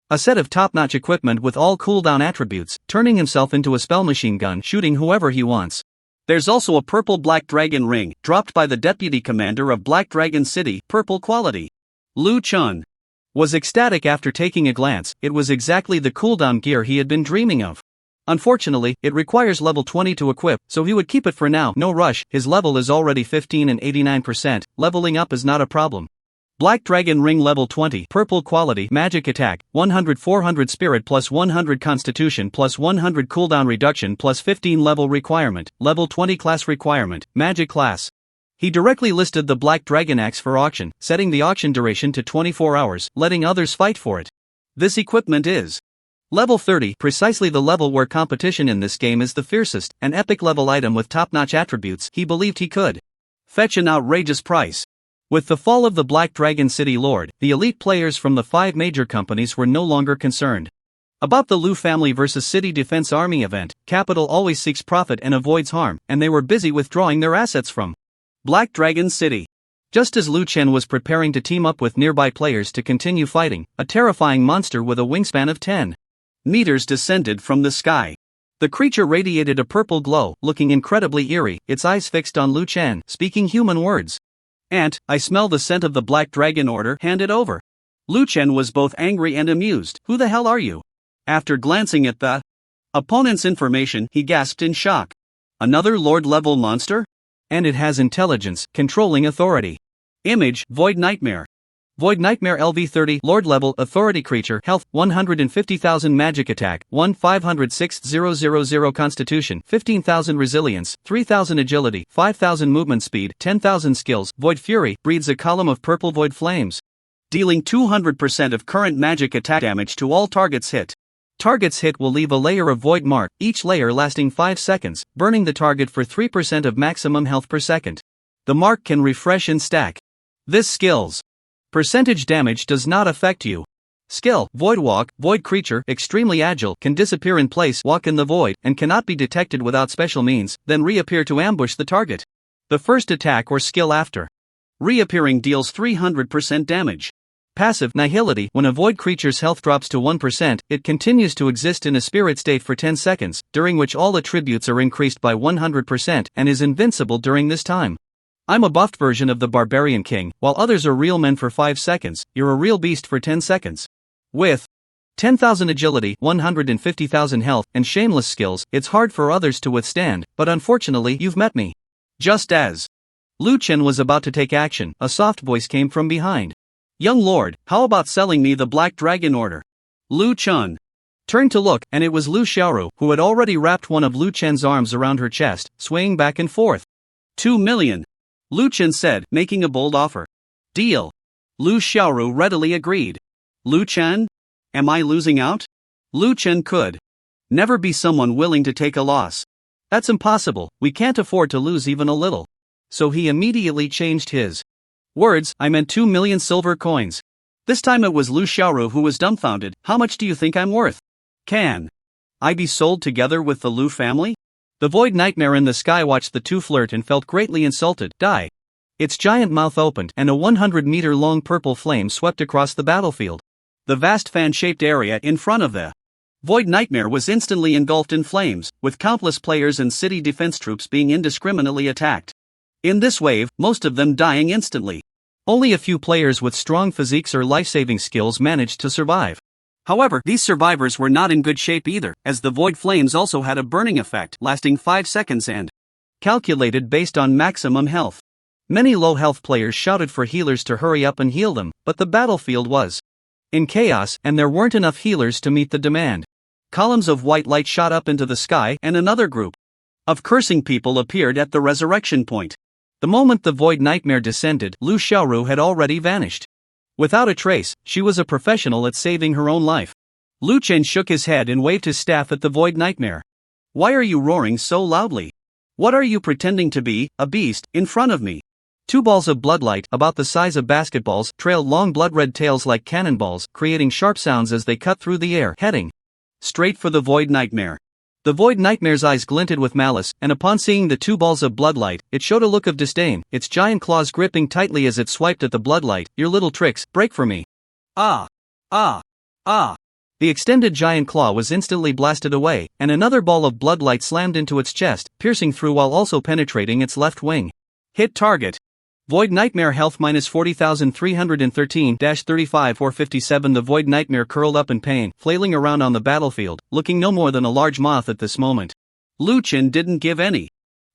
a set of top-notch equipment with all cooldown attributes, turning himself into a spell machine gun, shooting whoever he wants. There's also a purple Black Dragon ring, dropped by the deputy commander of Black Dragon City, purple quality. Lu Chen was ecstatic after taking a glance. It was exactly the cooldown gear he had been dreaming of. Unfortunately, it requires level 20 to equip, so he would keep it for now. No rush, his level is already 15 and 89%, leveling up is not a problem. Black Dragon Ring level 20, purple quality, magic attack, 100-400 spirit plus 100 constitution plus 100 cooldown reduction plus 15 level requirement, level 20 class requirement, magic class. He directly listed the Black Dragon Axe for auction, setting the auction duration to 24 hours, letting others fight for it. This equipment is level 30, precisely the level where competition in this game is the fiercest, an epic level item with top-notch attributes. He believed he could fetch an outrageous price. With the fall of the Black Dragon City Lord, the elite players from the 5 major companies were no longer concerned about the Lu family vs City Defense Army event. Capital always seeks profit and avoids harm, and they were busy withdrawing their assets from Black Dragon City. Just as Lu Chen was preparing to team up with nearby players to continue fighting, a terrifying monster with a wingspan of 10 meters descended from the sky. The creature radiated a purple glow, looking incredibly eerie, its eyes fixed on Lu Chen, speaking human words. "Ant, I smell the scent of the Black Dragon Order, hand it over." Lu Chen was both angry and amused. "Who the hell are you?" After glancing at the opponent's information, he gasped in shock. "Another Lord-level monster? And it has intelligence, controlling authority." Image, Void Nightmare. Void Nightmare LV30, Lord level, authority creature, health, 150,000 magic attack, 1,506,000 constitution, 15,000 resilience, 3,000 agility, 5,000 movement speed, 10,000 skills. Void Fury, breathes a column of purple void flames, dealing 200% of current magic attack damage to all targets hit. Targets hit will leave a layer of void mark, each layer lasting 5 seconds, burning the target for 3% of maximum health per second. The mark can refresh and stack. This skill's percentage damage does not affect you. Skill, Void Walk, Void creature, extremely agile, can disappear in place, walk in the void, and cannot be detected without special means, then reappear to ambush the target. The first attack or skill after reappearing deals 300% damage. Passive Nihility. When a void creature's health drops to 1%, it continues to exist in a spirit state for 10 seconds, during which all attributes are increased by 100% and is invincible during this time. I'm a buffed version of the Barbarian King, while others are real men for 5 seconds, you're a real beast for 10 seconds. With 10,000 agility, 150,000 health, and shameless skills, it's hard for others to withstand, but unfortunately you've met me. Just as Lu Chen was about to take action, a soft voice came from behind. Young lord, how about selling me the Black Dragon Order? Lu Chen turned to look, and it was Lu Xiaoru, who had already wrapped one of Lu Chen's arms around her chest, swaying back and forth. 2 million. Lu Chen said, making a bold offer. Deal. Lu Xiaoru readily agreed. Lu Chen? Am I losing out? Lu Chen could never be someone willing to take a loss. That's impossible, we can't afford to lose even a little. So he immediately changed his words. I meant 2 million silver coins. This time it was Lu Xiaoru who was dumbfounded. How much do you think I'm worth? Can I be sold together with the Lu family? The void nightmare in the sky watched the two flirt and felt greatly insulted. Die. Its giant mouth opened, and a 100-meter-long purple flame swept across the battlefield. The vast fan-shaped area in front of the void nightmare was instantly engulfed in flames, with countless players and city defense troops being indiscriminately attacked. In this wave, most of them dying instantly. Only a few players with strong physiques or life-saving skills managed to survive. However, these survivors were not in good shape either, as the void flames also had a burning effect lasting 5 seconds and calculated based on maximum health. Many low-health players shouted for healers to hurry up and heal them, but the battlefield was in chaos, and there weren't enough healers to meet the demand. Columns of white light shot up into the sky, and another group of cursing people appeared at the resurrection point. The moment the void nightmare descended, Lu Xiaoru had already vanished. Without a trace, she was a professional at saving her own life. Lu Chen shook his head and waved his staff at the void nightmare. Why are you roaring so loudly? What are you pretending to be, a beast, in front of me? 2 balls of bloodlight, about the size of basketballs, trailed long blood-red tails like cannonballs, creating sharp sounds as they cut through the air, heading straight for the void nightmare. The void nightmare's eyes glinted with malice, and upon seeing the 2 balls of bloodlight, it showed a look of disdain, its giant claws gripping tightly as it swiped at the bloodlight. Your little tricks, break for me. Ah! Ah! Ah! The extended giant claw was instantly blasted away, and another ball of bloodlight slammed into its chest, piercing through while also penetrating its left wing. Hit target. Void Nightmare health minus 40,313-35 or 57. The Void Nightmare curled up in pain, flailing around on the battlefield, looking no more than a large moth at this moment. Lu Chen didn't give any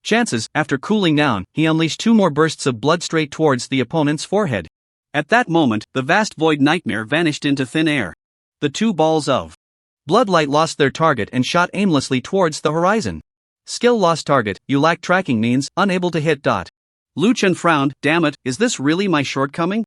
chances. After cooling down, he unleashed 2 more bursts of blood straight towards the opponent's forehead. At that moment, the vast Void Nightmare vanished into thin air. The 2 balls of bloodlight lost their target and shot aimlessly towards the horizon. Skill lost target, you lack tracking means, unable to hit. Lu Chen frowned. Damn it, is this really my shortcoming?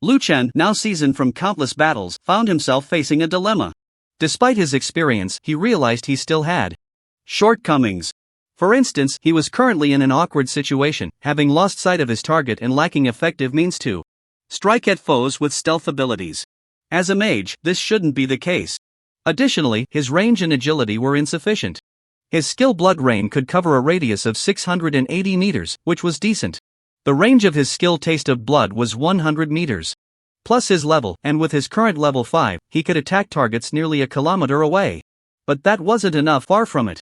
Lu Chen, now seasoned from countless battles, found himself facing a dilemma. Despite his experience, he realized he still had shortcomings. For instance, he was currently in an awkward situation, having lost sight of his target and lacking effective means to strike at foes with stealth abilities. As a mage, this shouldn't be the case. Additionally, his range and agility were insufficient. His skill Blood Rain could cover a radius of 680 meters, which was decent. The range of his skill Taste of Blood was 100 meters. Plus his level, and with his current level 5, he could attack targets nearly a kilometer away. But that wasn't enough, far from it.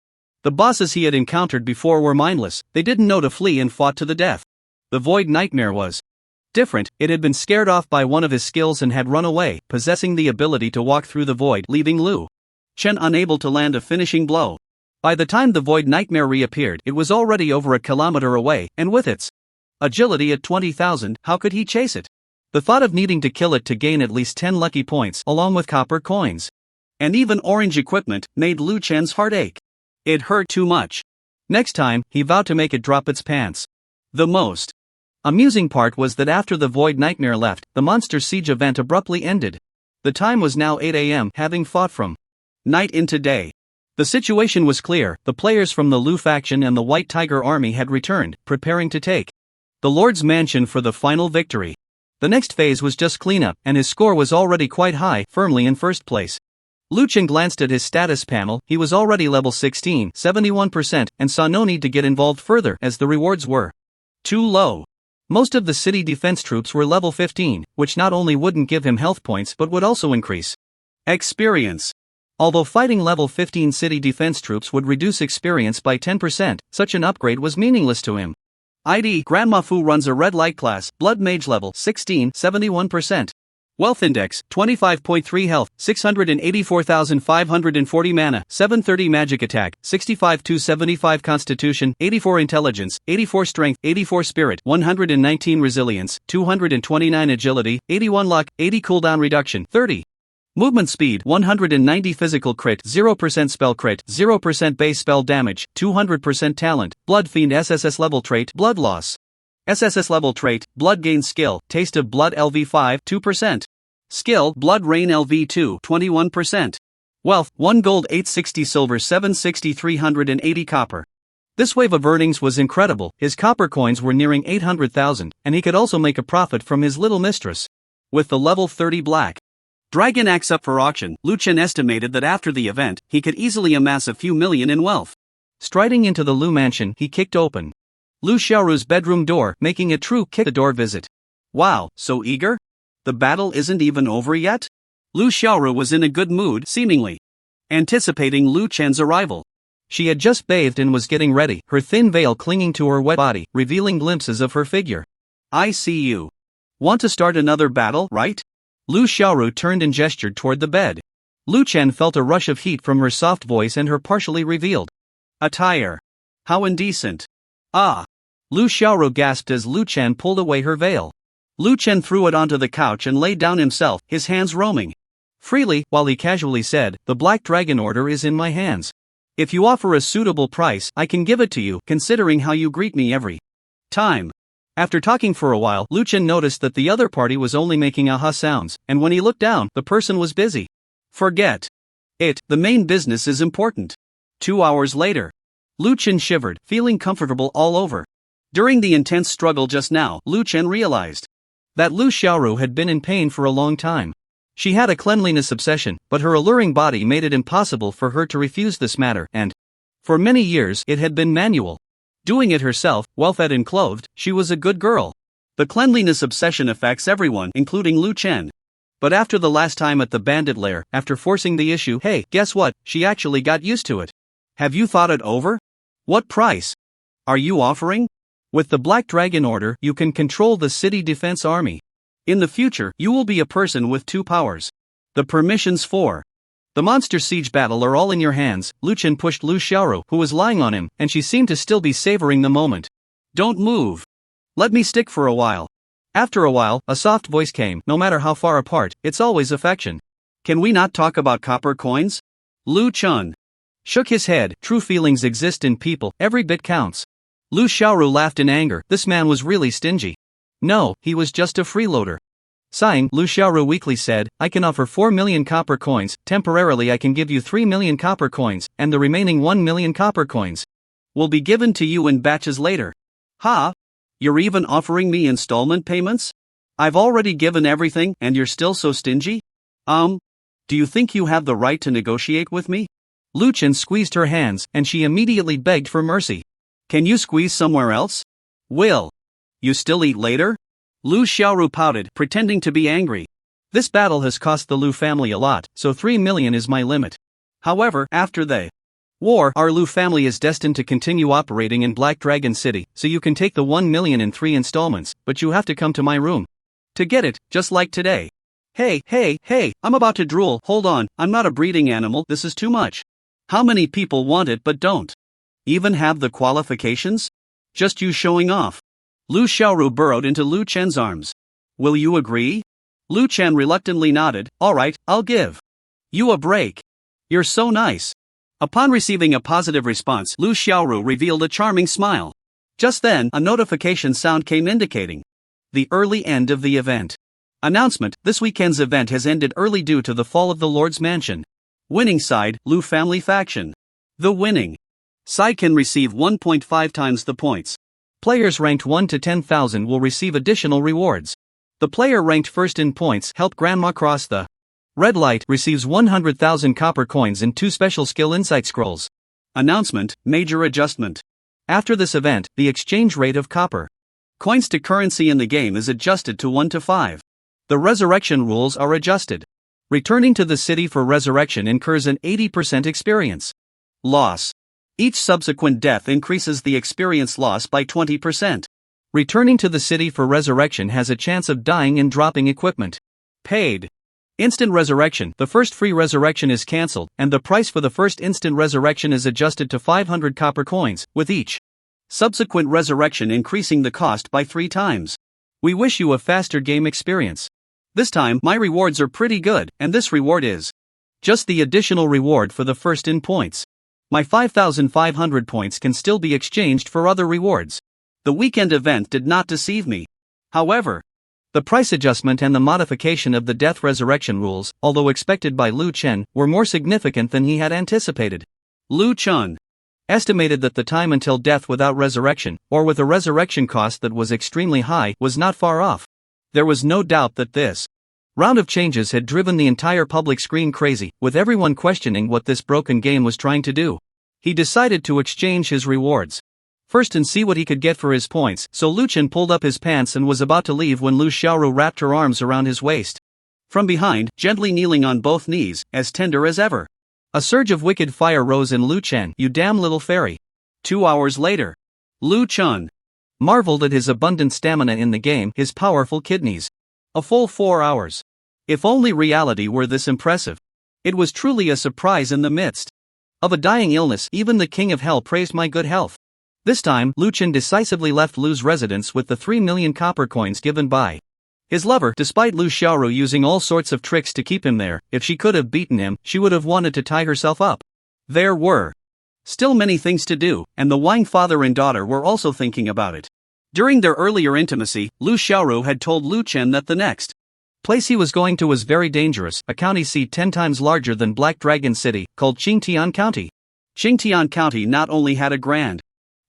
The bosses he had encountered before were mindless, they didn't know to flee and fought to the death. The Void Nightmare was different. It had been scared off by one of his skills and had run away, possessing the ability to walk through the void, leaving Lu Chen unable to land a finishing blow. By the time the Void Nightmare reappeared, it was already over a kilometer away, and with its agility at 20,000, how could he chase it? The thought of needing to kill it to gain at least 10 lucky points, along with copper coins and even orange equipment, made Lu Chen's heart ache. It hurt too much. Next time, he vowed to make it drop its pants. The most amusing part was that after the Void Nightmare left, the monster siege event abruptly ended. The time was now 8 a.m., having fought from night into day. The situation was clear. The players from the Lu faction and the White Tiger army had returned, preparing to take the Lord's mansion for the final victory. The next phase was just cleanup, and his score was already quite high, firmly in first place. Lu Chen glanced at his status panel. He was already level 16, 71%, and saw no need to get involved further as the rewards were too low. Most of the city defense troops were level 15, which not only wouldn't give him health points but would also increase experience. Although fighting level 15 city defense troops would reduce experience by 10%, such an upgrade was meaningless to him. ID Grandma Fu runs a red light class, blood mage level 16, 71%. Wealth index 25.3 health, 684,540 mana, 730 magic attack, 65-75 constitution, 84 intelligence, 84 strength, 84 spirit, 119 resilience, 229 agility, 81 luck, 80 cooldown reduction, 30 movement speed, 190 physical crit, 0% spell crit, 0% base spell damage, 200% talent, blood fiend SSS level trait, blood loss. SSS level trait, blood gain skill, taste of blood LV5, 2%. Skill, blood rain LV2, 21%. Wealth, 1 gold 860 silver 760 380 copper. This wave of earnings was incredible, his copper coins were nearing 800,000, and he could also make a profit from his little mistress. With the level 30 black dragon axe up for auction, Lu Chen estimated that after the event, he could easily amass a few million in wealth. Striding into the Lu mansion, he kicked open Lu Xiaoru's bedroom door, making a true kick-the-door visit. Wow, so eager? The battle isn't even over yet? Lu Xiaoru was in a good mood, seemingly anticipating Lu Chen's arrival. She had just bathed and was getting ready, her thin veil clinging to her wet body, revealing glimpses of her figure. I see you. Want to start another battle, right? Lu Xiaoru turned and gestured toward the bed. Lu Chen felt a rush of heat from her soft voice and her partially revealed attire. How indecent. Ah! Lu Xiaoru gasped as Lu Chen pulled away her veil. Lu Chen threw it onto the couch and lay down himself, his hands roaming freely, while he casually said, "The Black Dragon Order is in my hands. If you offer a suitable price, I can give it to you, considering how you greet me every time." After talking for a while, Lu Chen noticed that the other party was only making aha sounds, and when he looked down, the person was busy. Forget it, the main business is important. 2 hours later. Lu Chen shivered, feeling comfortable all over. During the intense struggle just now, Lu Chen realized that Lu Xiaoru had been in pain for a long time. She had a cleanliness obsession, but her alluring body made it impossible for her to refuse this matter, and for many years it had been manual. Doing it herself, well fed and clothed, she was a good girl. The cleanliness obsession affects everyone, including Lu Chen. But after the last time at the bandit lair, after forcing the issue, hey, guess what, she actually got used to it. Have you thought it over? What price are you offering? With the Black Dragon Order, you can control the city defense army. In the future, you will be a person with 2 powers. The permissions for the monster siege battle are all in your hands. Lu Chen pushed Lu Xiaoru, who was lying on him, and she seemed to still be savoring the moment. Don't move. Let me stick for a while. After a while, a soft voice came, no matter how far apart, it's always affection. Can we not talk about copper coins? Lu Chen shook his head, true feelings exist in people, every bit counts. Lu Xiaoru laughed in anger, this man was really stingy. No, he was just a freeloader. Sighing, Lu Xiaoru weakly said, I can offer 4 million copper coins, temporarily I can give you 3 million copper coins, and the remaining 1 million copper coins will be given to you in batches later. Ha! You're even offering me installment payments? I've already given everything, and you're still so stingy? Do you think you have the right to negotiate with me? Lu Chen squeezed her hands, and she immediately begged for mercy. Can you squeeze somewhere else? Will you still eat later? Lu Xiaoru pouted, pretending to be angry. This battle has cost the Lu family a lot, so 3 million is my limit. However, after the war, our Lu family is destined to continue operating in Black Dragon City, so you can take the 1 million in 3 installments, but you have to come to my room to get it, just like today. Hey, I'm about to drool, hold on, I'm not a breeding animal, this is too much. How many people want it but don't even have the qualifications? Just you showing off. Lu Xiaoru burrowed into Lu Chen's arms. Will you agree? Lu Chen reluctantly nodded, alright, I'll give you a break. You're so nice. Upon receiving a positive response, Lu Xiaoru revealed a charming smile. Just then, a notification sound came indicating the early end of the event. Announcement, this weekend's event has ended early due to the fall of the Lord's Mansion. Winning side, Lu family faction. The winning side can receive 1.5 times the points. Players ranked 1 to 10,000 will receive additional rewards. The player ranked first in points, help Grandma cross the red light, receives 100,000 copper coins and 2 special skill insight scrolls. Announcement, major adjustment. After this event, the exchange rate of copper Coins to currency in the game is adjusted to 1 to 5. The resurrection rules are adjusted. Returning to the city for resurrection incurs an 80% experience loss. Each subsequent death increases the experience loss by 20%. Returning to the city for resurrection has a chance of dying and dropping equipment. Paid. Instant resurrection. The first free resurrection is cancelled, and the price for the first instant resurrection is adjusted to 500 copper coins, with each subsequent resurrection increasing the cost by 3 times. We wish you a faster game experience. This time, my rewards are pretty good, and this reward is just the additional reward for the first in points. My 5,500 points can still be exchanged for other rewards. The weekend event did not deceive me. However, the price adjustment and the modification of the death resurrection rules, although expected by Lu Chen, were more significant than he had anticipated. Lu Chen estimated that the time until death without resurrection, or with a resurrection cost that was extremely high, was not far off. There was no doubt that this round of changes had driven the entire public screen crazy, with everyone questioning what this broken game was trying to do. He decided to exchange his rewards first and see what he could get for his points, so Lu Chen pulled up his pants and was about to leave when Lu Xiaoru wrapped her arms around his waist from behind, gently kneeling on both knees, as tender as ever. A surge of wicked fire rose in Lu Chen. You damn little fairy. 2 hours later, Lu Chen marveled at his abundant stamina in the game, his powerful kidneys. A full 4 hours. If only reality were this impressive. It was truly a surprise in the midst of a dying illness. Even the King of Hell praised my good health. This time, Lu Chen decisively left Lu's residence with the 3 million copper coins given by his lover. Despite Lu Xiaoru using all sorts of tricks to keep him there, if she could have beaten him, she would have wanted to tie herself up. There were still many things to do, and the Wang father and daughter were also thinking about it. During their earlier intimacy, Lu Xiaoru had told Lu Chen that the next place he was going to was very dangerous, a county seat 10 times larger than Black Dragon City, called Qingtian County. Qingtian County not only had a grand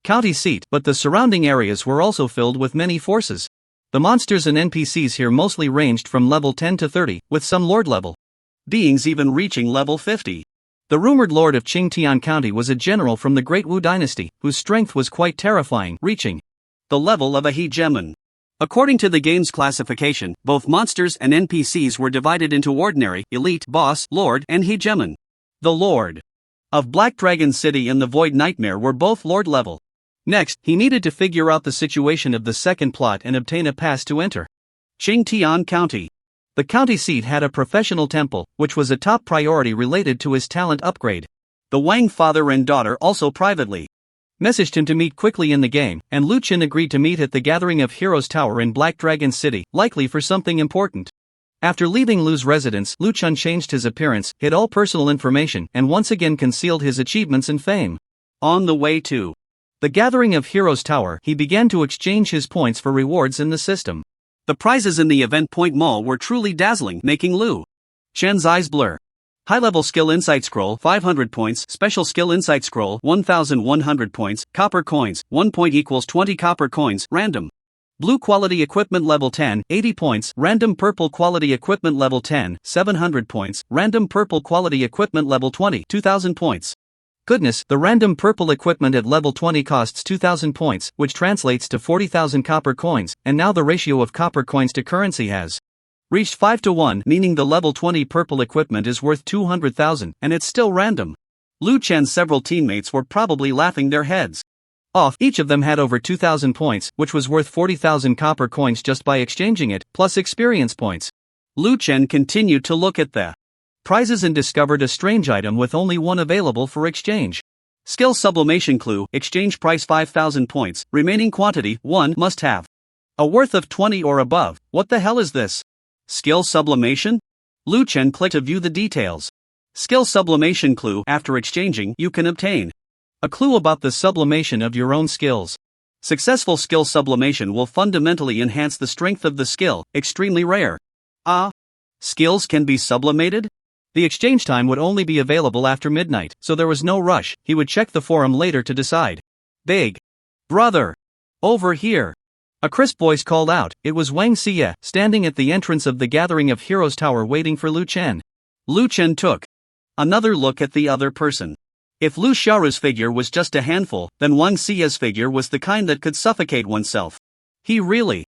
county seat, but the surrounding areas were also filled with many forces. The monsters and NPCs here mostly ranged from level 10 to 30, with some lord-level beings even reaching level 50. The rumored lord of Qingtian County was a general from the Great Wu dynasty, whose strength was quite terrifying, reaching the level of a hegemon. According to the game's classification, both monsters and NPCs were divided into ordinary, elite, boss, lord, and hegemon. The lord of Black Dragon City and the Void Nightmare were both lord level. Next, he needed to figure out the situation of the second plot and obtain a pass to enter Qingtian County. The county seat had a professional temple, which was a top priority related to his talent upgrade. The Wang father and daughter also privately messaged him to meet quickly in the game, and Lu Chen agreed to meet at the Gathering of Heroes Tower in Black Dragon City, likely for something important. After leaving Lu's residence, Lu Chen changed his appearance, hid all personal information, and once again concealed his achievements and fame. On the way to the Gathering of Heroes Tower, he began to exchange his points for rewards in the system. The prizes in the event point mall were truly dazzling, making Lu Chen's eyes blur. High-level skill insight scroll 500 points, special skill insight scroll 1100 points, copper coins 1 point equals 20 copper coins, random. Blue quality equipment level 10, 80 points, random purple quality equipment level 10, 700 points, random purple quality equipment level 20, 2000 points. Goodness, the random purple equipment at level 20 costs 2000 points, which translates to 40,000 copper coins, and now the ratio of copper coins to currency has reached 5 to 1, meaning the level 20 purple equipment is worth 200,000, and it's still random. Lu Chen's several teammates were probably laughing their heads off. Each of them had over 2,000 points, which was worth 40,000 copper coins just by exchanging it, plus experience points. Lu Chen continued to look at the prizes and discovered a strange item with only one available for exchange. Skill sublimation clue, exchange price 5,000 points, remaining quantity 1 must have a worth of 20 or above. What the hell is this? Skill sublimation? Lu Chen clicked to view the details. Skill sublimation clue, after exchanging, you can obtain a clue about the sublimation of your own skills. Successful skill sublimation will fundamentally enhance the strength of the skill, extremely rare. Skills can be sublimated? The exchange time would only be available after midnight, so there was no rush. He would check the forum later to decide. Big brother, over here. A crisp voice called out. It was Wang Xie, standing at the entrance of the Gathering of Heroes Tower waiting for Lu Chen. Lu Chen took another look at the other person. If Lu Xiaoru's figure was just a handful, then Wang Xie's figure was the kind that could suffocate oneself. He really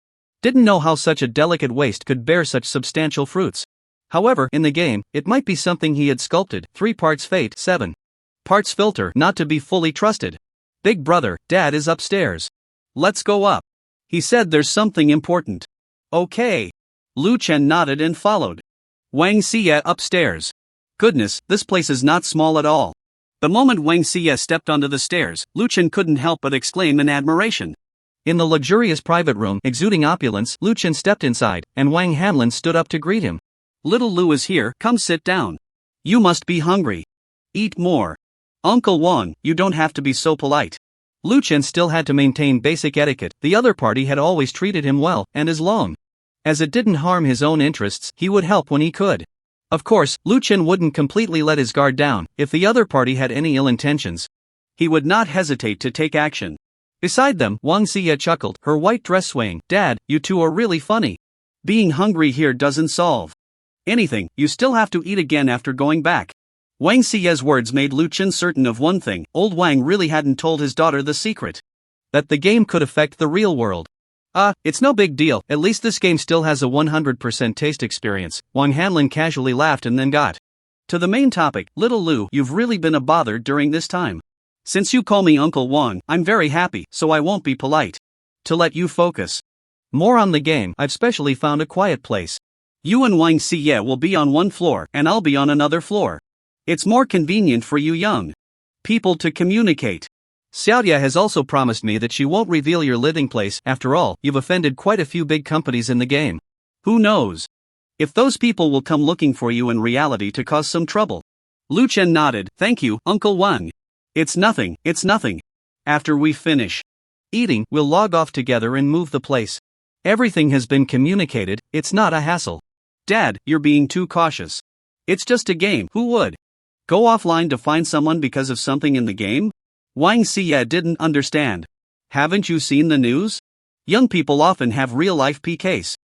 didn't know how such a delicate waste could bear such substantial fruits. However, in the game, it might be something he had sculpted. 3 parts fate, 7 parts filter, not to be fully trusted. Big brother, dad is upstairs. Let's go up. He said there's something important. Okay. Lu Chen nodded and followed Wang Xie upstairs. Goodness, this place is not small at all. The moment Wang Xie stepped onto the stairs, Lu Chen couldn't help but exclaim in admiration. In the luxurious private room exuding opulence, Lu Chen stepped inside, and Wang Hanlin stood up to greet him. Little Lu is here, come sit down. You must be hungry. Eat more. Uncle Wang, you don't have to be so polite. Lu Chen still had to maintain basic etiquette. The other party had always treated him well, and as long as it didn't harm his own interests, he would help when he could. Of course, Lu Chen wouldn't completely let his guard down. If the other party had any ill intentions, he would not hesitate to take action. Beside them, Wang Xie chuckled, her white dress swaying. Dad, you two are really funny. Being hungry here doesn't solve anything, you still have to eat again after going back. Wang Xie's words made Lu Chen certain of one thing: old Wang really hadn't told his daughter the secret that the game could affect the real world. It's no big deal, at least this game still has a 100% taste experience. Wang Hanlin casually laughed and then got to the main topic. Little Lu, you've really been a bother during this time. Since you call me Uncle Wang, I'm very happy, so I won't be polite to let you focus more on the game. I've specially found a quiet place. You and Wang Xie will be on one floor, and I'll be on another floor. It's more convenient for you young people to communicate. Xiaodia has also promised me that she won't reveal your living place. After all, you've offended quite a few big companies in the game. Who knows if those people will come looking for you in reality to cause some trouble. Lu Chen nodded. Thank you, Uncle Wang. It's nothing. After we finish eating, we'll log off together and move the place. Everything has been communicated, it's not a hassle. Dad, you're being too cautious. It's just a game. Who would go offline to find someone because of something in the game? Wang Xie didn't understand. Haven't you seen the news? Young people often have real-life PKs.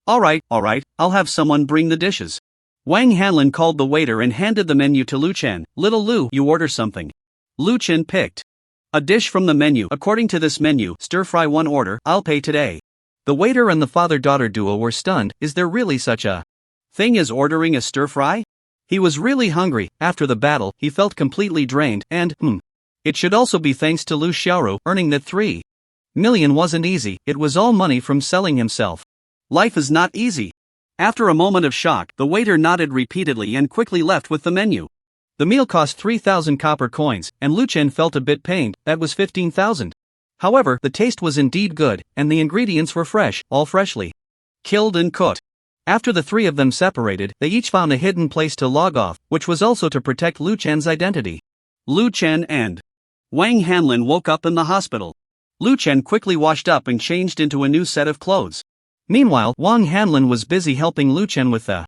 Alright, I'll have someone bring the dishes. Wang Hanlin called the waiter and handed the menu to Lu Chen. Little Lu, you order something. Lu Chen picked a dish from the menu. According to this menu, stir-fry 1 order, I'll pay today. The waiter and the father-daughter duo were stunned. Is there really such a thing as ordering a stir-fry? He was really hungry. After the battle, he felt completely drained, and, it should also be thanks to Lu Xiaoru. Earning that 3 million wasn't easy, it was all money from selling himself. Life is not easy. After a moment of shock, the waiter nodded repeatedly and quickly left with the menu. The meal cost 3,000 copper coins, and Lu Chen felt a bit pained. That was 15,000. However, the taste was indeed good, and the ingredients were fresh, all freshly killed and cooked. After the 3 of them separated, they each found a hidden place to log off, which was also to protect Lu Chen's identity. Lu Chen and Wang Hanlin woke up in the hospital. Lu Chen quickly washed up and changed into a new set of clothes. Meanwhile, Wang Hanlin was busy helping Lu Chen with the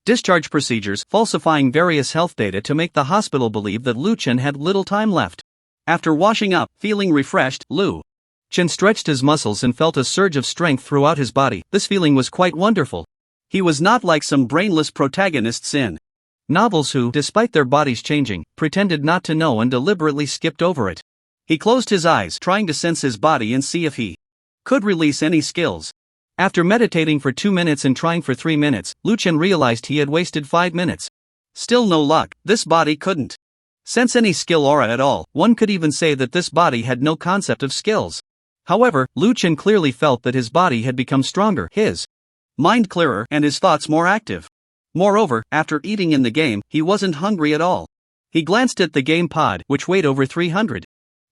discharge procedures, falsifying various health data to make the hospital believe that Lu Chen had little time left. After washing up, feeling refreshed, Lu Chen stretched his muscles and felt a surge of strength throughout his body. This feeling was quite wonderful. He was not like some brainless protagonists in novels who, despite their bodies changing, pretended not to know and deliberately skipped over it. He closed his eyes, trying to sense his body and see if he could release any skills. After meditating for 2 minutes and trying for 3 minutes, Lu Chen realized he had wasted 5 minutes. Still no luck. This body couldn't sense any skill aura at all. One could even say that this body had no concept of skills. However, Lu Chen clearly felt that his body had become stronger, his mind clearer, and his thoughts more active. Moreover, after eating in the game, he wasn't hungry at all. He glanced at the game pod, which weighed over 300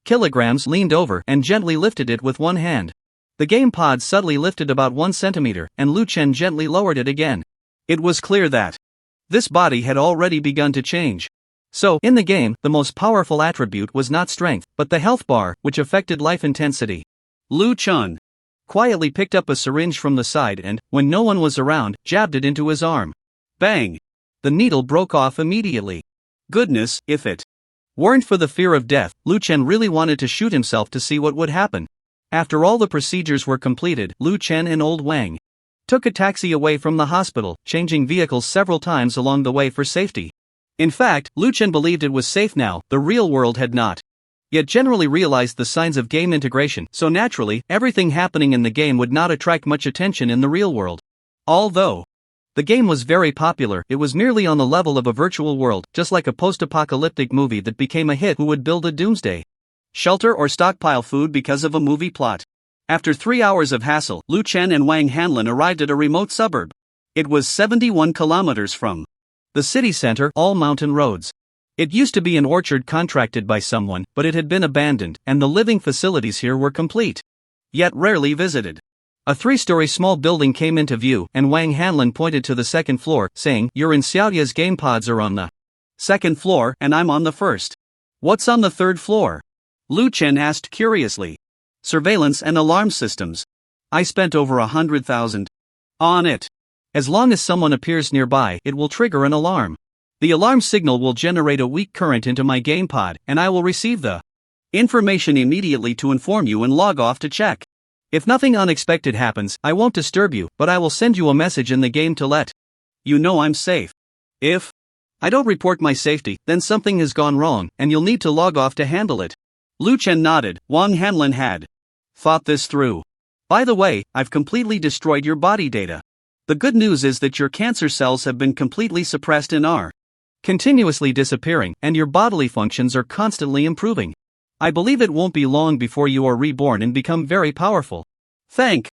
kilograms, leaned over, and gently lifted it with one hand. The game pod subtly lifted about 1 centimeter, and Lu Chen gently lowered it again. It was clear that this body had already begun to change. So, in the game, the most powerful attribute was not strength, but the health bar, which affected life intensity. Lu Chen quietly picked up a syringe from the side and, when no one was around, jabbed it into his arm. Bang! The needle broke off immediately. Goodness, if it weren't for the fear of death, Lu Chen really wanted to shoot himself to see what would happen. After all the procedures were completed, Lu Chen and old Wang took a taxi away from the hospital, changing vehicles several times along the way for safety. In fact, Lu Chen believed it was safe now. The real world had not yet generally realized the signs of game integration, so naturally, everything happening in the game would not attract much attention in the real world. Although the game was very popular, it was merely on the level of a virtual world, just like a post-apocalyptic movie that became a hit. Who would build a doomsday shelter or stockpile food because of a movie plot? After 3 hours of hassle, Lu Chen and Wang Hanlin arrived at a remote suburb. It was 71 kilometers from the city center, all mountain roads. It used to be an orchard contracted by someone, but it had been abandoned, and the living facilities here were complete, yet rarely visited. A 3-story small building came into view, and Wang Hanlin pointed to the second floor, saying, "You're in Xiaoya's game pods are on the second floor, and I'm on the first. What's on the third floor?" Lu Chen asked curiously. "Surveillance and alarm systems. I spent over 100,000 on it. As long as someone appears nearby, it will trigger an alarm. The alarm signal will generate a weak current into my game pod, and I will receive the information immediately to inform you and log off to check. If nothing unexpected happens, I won't disturb you, but I will send you a message in the game to let you know I'm safe. If I don't report my safety, then something has gone wrong, and you'll need to log off to handle it." Lu Chen nodded. Wang Hanlin had thought this through. "By the way, I've completely destroyed your body data. The good news is that your cancer cells have been completely suppressed and are continuously disappearing, and your bodily functions are constantly improving. I believe it won't be long before you are reborn and become very powerful. Thank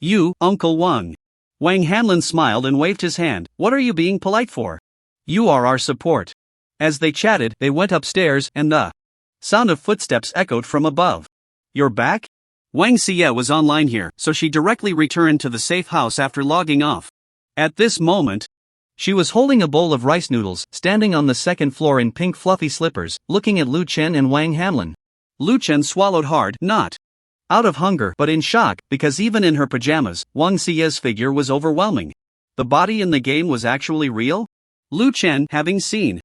you, Uncle Wang." Wang Hanlin smiled and waved his hand. "What are you being polite for? You are our support." As they chatted, they went upstairs, and the sound of footsteps echoed from above. "You're back?" Wang Xie was online here, so she directly returned to the safe house after logging off. At this moment, she was holding a bowl of rice noodles, standing on the second floor in pink fluffy slippers, looking at Lu Chen and Wang Hanlin. Lu Chen swallowed hard, not out of hunger but in shock, because even in her pajamas, Wang Xie's figure was overwhelming. The body in the game was actually real? Lu Chen, having seen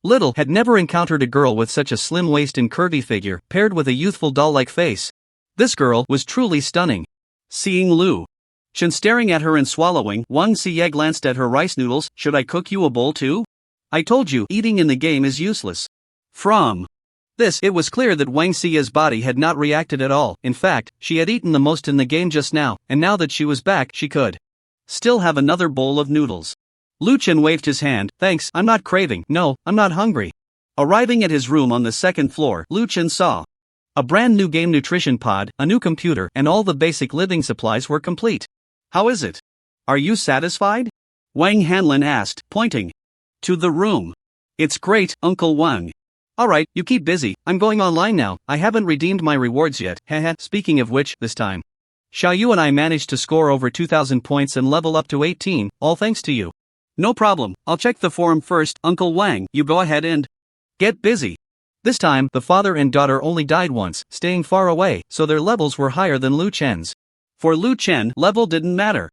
little, had never encountered a girl with such a slim waist and curvy figure, paired with a youthful doll-like face. This girl was truly stunning. Seeing Lu Chen staring at her and swallowing, Wang Xie glanced at her rice noodles. "Should I cook you a bowl too? I told you, eating in the game is useless." From this, it was clear that Wang Xie's body had not reacted at all. In fact, she had eaten the most in the game just now, and now that she was back, she could still have another bowl of noodles. Lu Chen waved his hand. "Thanks, I'm not craving. No, I'm not hungry." Arriving at his room on the second floor, Lu Chen saw a brand new game nutrition pod, a new computer, and all the basic living supplies were complete. "How is it? Are you satisfied?" Wang Hanlin asked, pointing to the room. "It's great, Uncle Wang." "Alright, you keep busy, I'm going online now. I haven't redeemed my rewards yet, haha." Speaking of which, this time Xiaoyu and I managed to score over 2,000 points and level up to 18, all thanks to you. "No problem, I'll check the forum first, Uncle Wang. You go ahead and get busy." This time, the father and daughter only died once, staying far away, so their levels were higher than Lu Chen's. For Lu Chen, level didn't matter.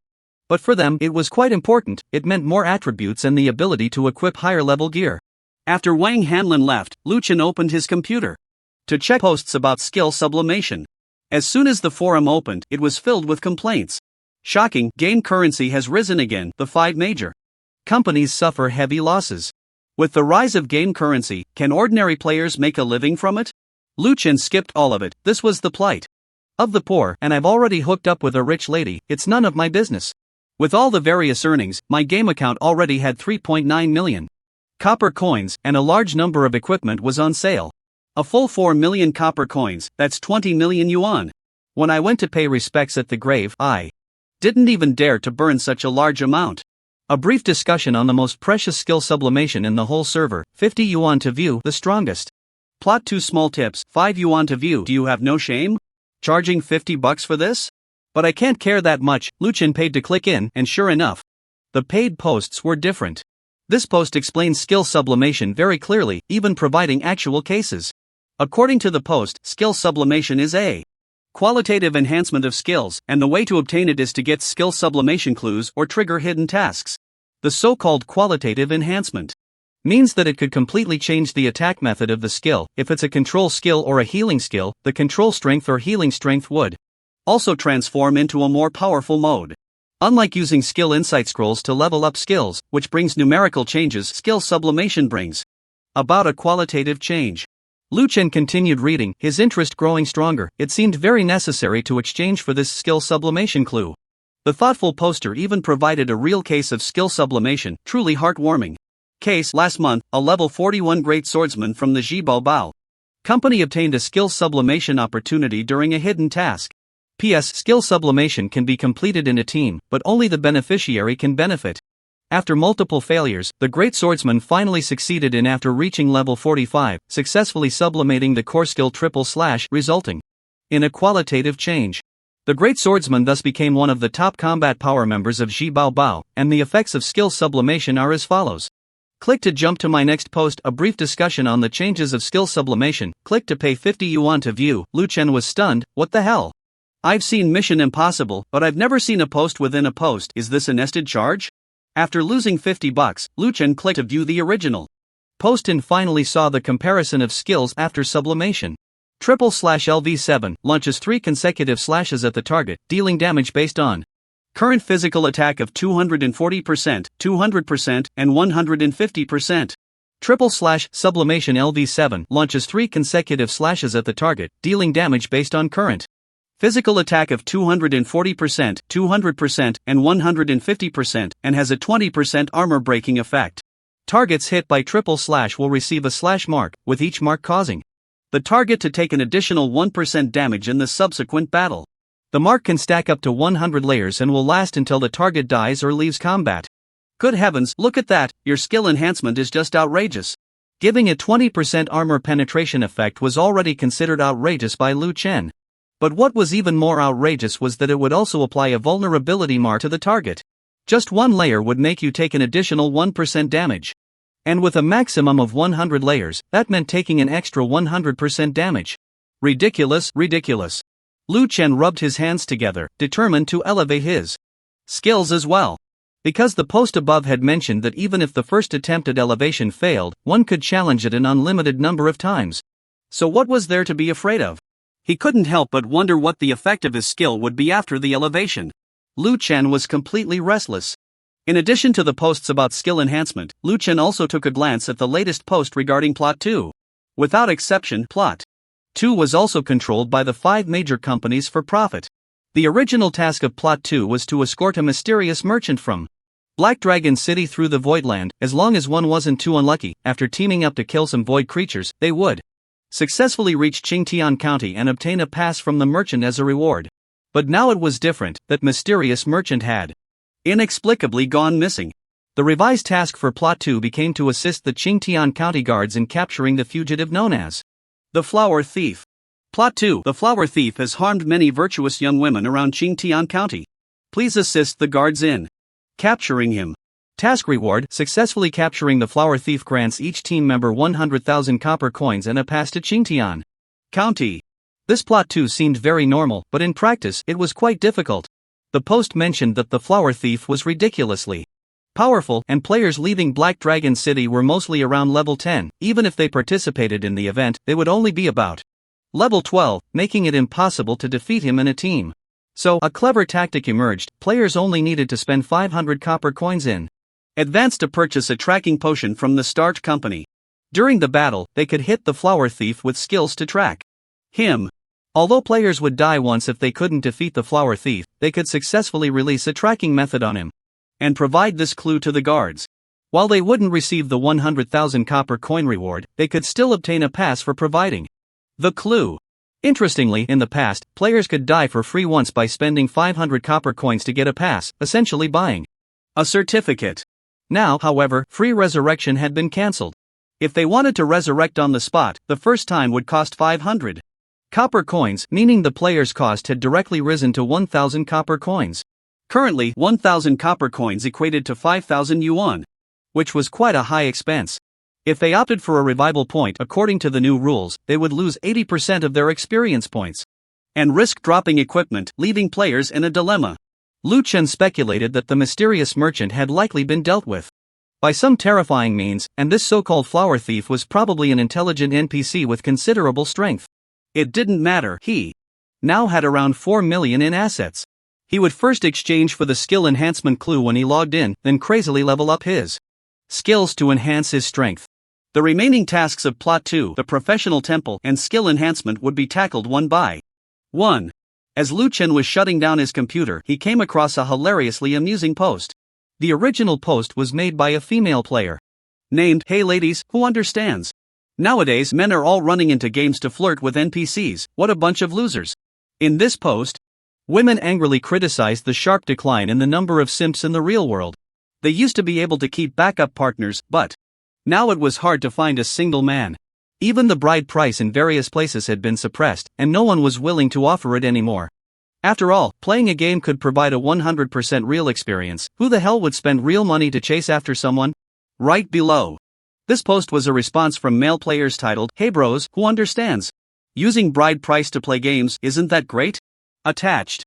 But for them, it was quite important. It meant more attributes and the ability to equip higher level gear. After Wang Hanlin left, Lu Chen opened his computer to check posts about skill sublimation. As soon as the forum opened, it was filled with complaints. Shocking, game currency has risen again. The 5 major companies suffer heavy losses. With the rise of game currency, can ordinary players make a living from it? Lu Chen skipped all of it. This was the plight of the poor, and I've already hooked up with a rich lady. It's none of my business. With all the various earnings, my game account already had 3.9 million copper coins, and a large number of equipment was on sale. A full 4 million copper coins, that's 20 million yuan. When I went to pay respects at the grave, I didn't even dare to burn such a large amount. A brief discussion on the most precious skill sublimation in the whole server. 50 yuan to view, the strongest. Plot 2 small tips, 5 yuan to view. Do you have no shame? Charging $50 for this? But I can't care that much. Lu Chen paid to click in, and sure enough, the paid posts were different. This post explains skill sublimation very clearly, even providing actual cases. According to the post, skill sublimation is a qualitative enhancement of skills, and the way to obtain it is to get skill sublimation clues or trigger hidden tasks. The so-called qualitative enhancement means that it could completely change the attack method of the skill. If it's a control skill or a healing skill, the control strength or healing strength would also transform into a more powerful mode. Unlike using skill insight scrolls to level up skills, which brings numerical changes, skill sublimation brings about a qualitative change. Lu Chen continued reading, his interest growing stronger. It seemed very necessary to exchange for this skill sublimation clue. The thoughtful poster even provided a real case of skill sublimation, truly heartwarming. Case: last month, a level 41 great swordsman from the Zhibao Bao company obtained a skill sublimation opportunity during a hidden task. PS: skill sublimation can be completed in a team, but only the beneficiary can benefit. After multiple failures, the great swordsman finally succeeded in, after reaching level 45, successfully sublimating the core skill // resulting in a qualitative change. The great swordsman thus became one of the top combat power members of Zhibao Bao, and the effects of skill sublimation are as follows. Click to jump to my next post, a brief discussion on the changes of skill sublimation. Click to pay 50 yuan to view. Lu Chen was stunned. What the hell? I've seen Mission Impossible, but I've never seen a post within a post. Is this a nested charge? After losing $50, Lu Chen clicked to view the original post and finally saw the comparison of skills after sublimation. /LV7 launches 3 consecutive slashes at the target, dealing damage based on current physical attack of 240%, 200%, and 150%. / sublimation LV7 launches 3 consecutive slashes at the target, dealing damage based on current physical attack of 240%, 200%, and 150%, and has a 20% armor breaking effect. Targets hit by / will receive a slash mark, with each mark causing the target to take an additional 1% damage in the subsequent battle. The mark can stack up to 100 layers and will last until the target dies or leaves combat. Good heavens, look at that, your skill enhancement is just outrageous. Giving a 20% armor penetration effect was already considered outrageous by Lu Chen. But what was even more outrageous was that it would also apply a vulnerability mark to the target. Just one layer would make you take an additional 1% damage. And with a maximum of 100 layers, that meant taking an extra 100% damage. Ridiculous, ridiculous. Lu Chen rubbed his hands together, determined to elevate his skills as well. Because the post above had mentioned that even if the first attempt at elevation failed, one could challenge it an unlimited number of times. So what was there to be afraid of? He couldn't help but wonder what the effect of his skill would be after the elevation. Lu Chen was completely restless. In addition to the posts about skill enhancement, Lu Chen also took a glance at the latest post regarding Plot 2. Without exception, Plot 2 was also controlled by the 5 major companies for profit. The original task of Plot 2 was to escort a mysterious merchant from Black Dragon City through the Voidland. As long as one wasn't too unlucky, after teaming up to kill some void creatures, they would successfully reach Qingtian County and obtain a pass from the merchant as a reward. But now it was different. That mysterious merchant had inexplicably gone missing. The revised task for Plot 2 became to assist the Qingtian County guards in capturing the fugitive known as the Flower Thief. Plot 2. The Flower Thief has harmed many virtuous young women around Qingtian County. Please assist the guards in capturing him. Task reward: successfully capturing the Flower Thief grants each team member 100,000 copper coins and a pass to Qingtian County. This Plot 2 seemed very normal, but in practice it was quite difficult. The post mentioned that the Flower Thief was ridiculously powerful, and players leaving Black Dragon City were mostly around level 10. Even if they participated in the event, they would only be about level 12, making it impossible to defeat him in a team. So, a clever tactic emerged. Players only needed to spend 500 copper coins in advance to purchase a tracking potion from the Starch Company. During the battle, they could hit the Flower Thief with skills to track him. Although players would die once if they couldn't defeat the Flower Thief, they could successfully release a tracking method on him and provide this clue to the guards. While they wouldn't receive the 100,000 copper coin reward, they could still obtain a pass for providing the clue. Interestingly, in the past, players could die for free once by spending 500 copper coins to get a pass, essentially buying a certificate. Now, however, free resurrection had been cancelled. If they wanted to resurrect on the spot, the first time would cost 500 copper coins, meaning the player's cost had directly risen to 1,000 copper coins. Currently, 1,000 copper coins equated to 5,000 yuan, which was quite a high expense. If they opted for a revival point according to the new rules, they would lose 80% of their experience points and risk dropping equipment, leaving players in a dilemma. Lu Chen speculated that the mysterious merchant had likely been dealt with by some terrifying means, and this so-called Flower Thief was probably an intelligent NPC with considerable strength. It didn't matter, he now had around 4 million in assets. He would first exchange for the skill enhancement clue when he logged in, then crazily level up his skills to enhance his strength. The remaining tasks of Plot 2, the Professional Temple, and Skill Enhancement would be tackled one by one. As Lu Chen was shutting down his computer, he came across a hilariously amusing post. The original post was made by a female player. Named, "Hey ladies, who understands? Nowadays men are all running into games to flirt with NPCs, what a bunch of losers." In this post, women angrily criticized the sharp decline in the number of simps in the real world. They used to be able to keep backup partners, but now it was hard to find a single man. Even the bride price in various places had been suppressed, and no one was willing to offer it anymore. After all, playing a game could provide a 100% real experience. Who the hell would spend real money to chase after someone? Right below. This post was a response from male players titled, "Hey bros, who understands? Using bride price to play games, isn't that great?" Attached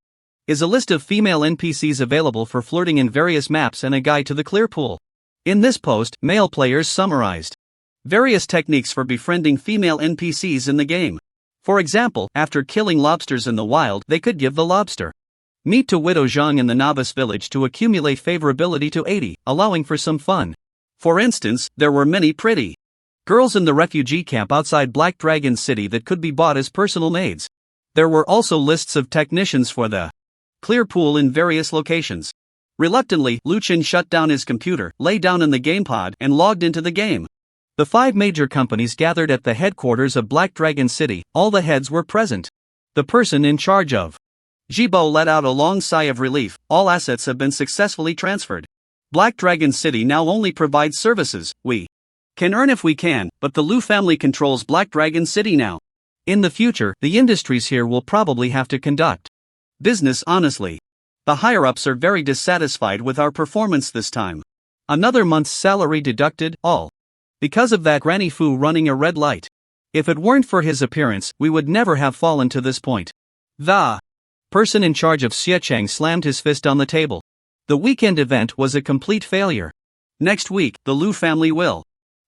is a list of female NPCs available for flirting in various maps and a guide to the clear pool. In this post, male players summarized various techniques for befriending female NPCs in the game. For example, after killing lobsters in the wild, they could give the lobster meat to Widow Zhang in the Novice village to accumulate favorability to 80, allowing for some fun. For instance, there were many pretty girls in the refugee camp outside Black Dragon City that could be bought as personal maids. There were also lists of technicians for the clear pool in various locations. Reluctantly, Lu Chen shut down his computer, lay down in the GamePod, and logged into the game. The 5 major companies gathered at the headquarters of Black Dragon City. All the heads were present. The person in charge of Jibo let out a long sigh of relief. All assets have been successfully transferred. Black Dragon City now only provides services. We can earn if we can, but the Lu family controls Black Dragon City now. In the future, the industries here will probably have to conduct business honestly. The higher-ups are very dissatisfied with our performance this time. Another month's salary deducted, all because of that Granny Fu running a red light. If it weren't for his appearance, we would never have fallen to this point. The person in charge of Xiecheng slammed his fist on the table. The weekend event was a complete failure. Next week, the Lu family will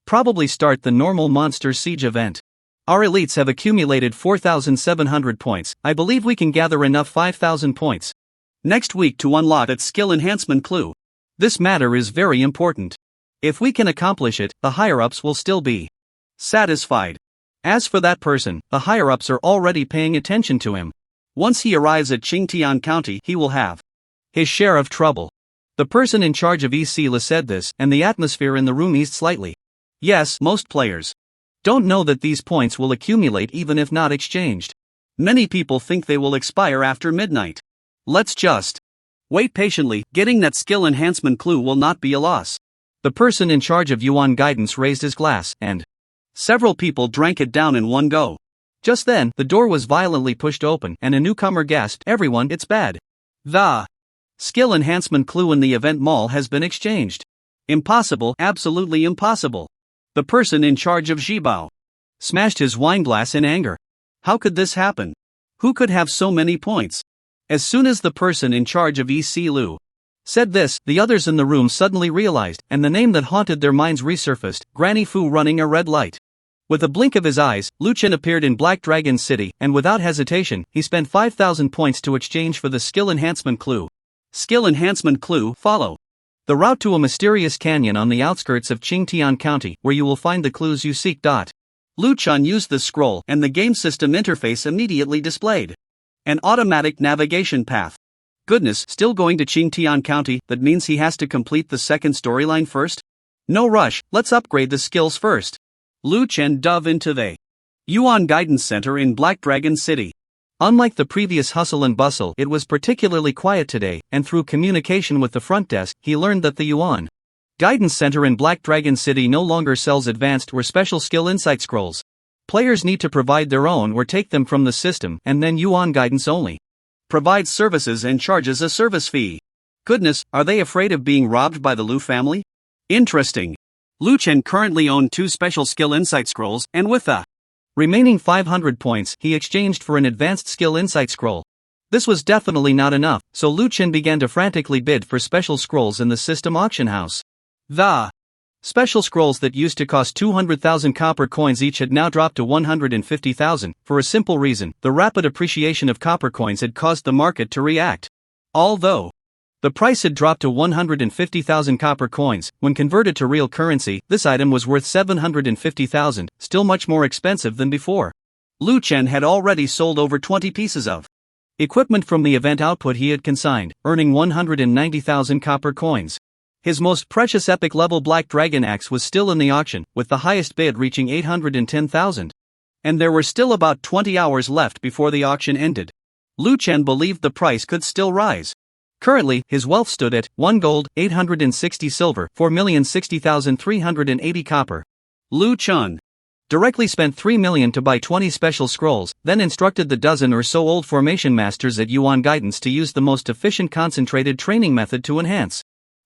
probably start the normal Monster Siege event. Our elites have accumulated 4,700 points. I believe we can gather enough 5,000 points next week to unlock that skill enhancement clue. This matter is very important. If we can accomplish it, the higher-ups will still be satisfied. As for that person, the higher-ups are already paying attention to him. Once he arrives at Qingtian County, he will have his share of trouble. The person in charge of EC said this, and the atmosphere in the room eased slightly. Yes, most players don't know that these points will accumulate even if not exchanged. Many people think they will expire after midnight. Let's just wait patiently. Getting that skill enhancement clue will not be a loss. The person in charge of Yuan guidance raised his glass, and several people drank it down in one go. Just then, the door was violently pushed open, and a newcomer gasped, "Everyone, it's bad. The skill enhancement clue in the event mall has been exchanged." Impossible, absolutely impossible. The person in charge of Zhibao smashed his wine glass in anger. How could this happen? Who could have so many points? As soon as the person in charge of EC Lu said this, the others in the room suddenly realized, and the name that haunted their minds resurfaced, Granny Fu running a red light. With a blink of his eyes, Lu Chen appeared in Black Dragon City, and without hesitation, he spent 5,000 points to exchange for the skill enhancement clue. Skill enhancement clue, follow the route to a mysterious canyon on the outskirts of Qingtian County, where you will find the clues you seek. Lu Chen used the scroll, and the game system interface immediately displayed an automatic navigation path. Goodness, still going to Qingtian County? That means he has to complete the second storyline first? No rush, let's upgrade the skills first. Lu Chen dove into the Yuan Guidance Center in Black Dragon City. Unlike the previous hustle and bustle, it was particularly quiet today, and through communication with the front desk, he learned that the Yuan Guidance Center in Black Dragon City no longer sells advanced or special skill insight scrolls. Players need to provide their own or take them from the system, and then Yuan Guidance only provides services and charges a service fee. Goodness, are they afraid of being robbed by the Lu family? Interesting. Lu Chen currently owned 2 special skill insight scrolls, and with the remaining 500 points, he exchanged for an advanced skill insight scroll. This was definitely not enough, so Lu Chen began to frantically bid for special scrolls in the system auction house. The special scrolls that used to cost 200,000 copper coins each had now dropped to 150,000, for a simple reason: the rapid appreciation of copper coins had caused the market to react. Although The price had dropped to 150,000 copper coins. When converted to real currency, this item was worth 750,000, still much more expensive than before. Lu Chen had already sold over 20 pieces of equipment from the event output he had consigned, earning 190,000 copper coins. His most precious epic level Black Dragon axe was still in the auction, with the highest bid reaching 810,000. And there were still about 20 hours left before the auction ended. Lu Chen believed the price could still rise. Currently, his wealth stood at 1 gold, 860 silver, 4,060,380 copper. Lu Chen directly spent 3 million to buy 20 special scrolls, then instructed the dozen or so old formation masters at Yuan Guidance to use the most efficient concentrated training method to enhance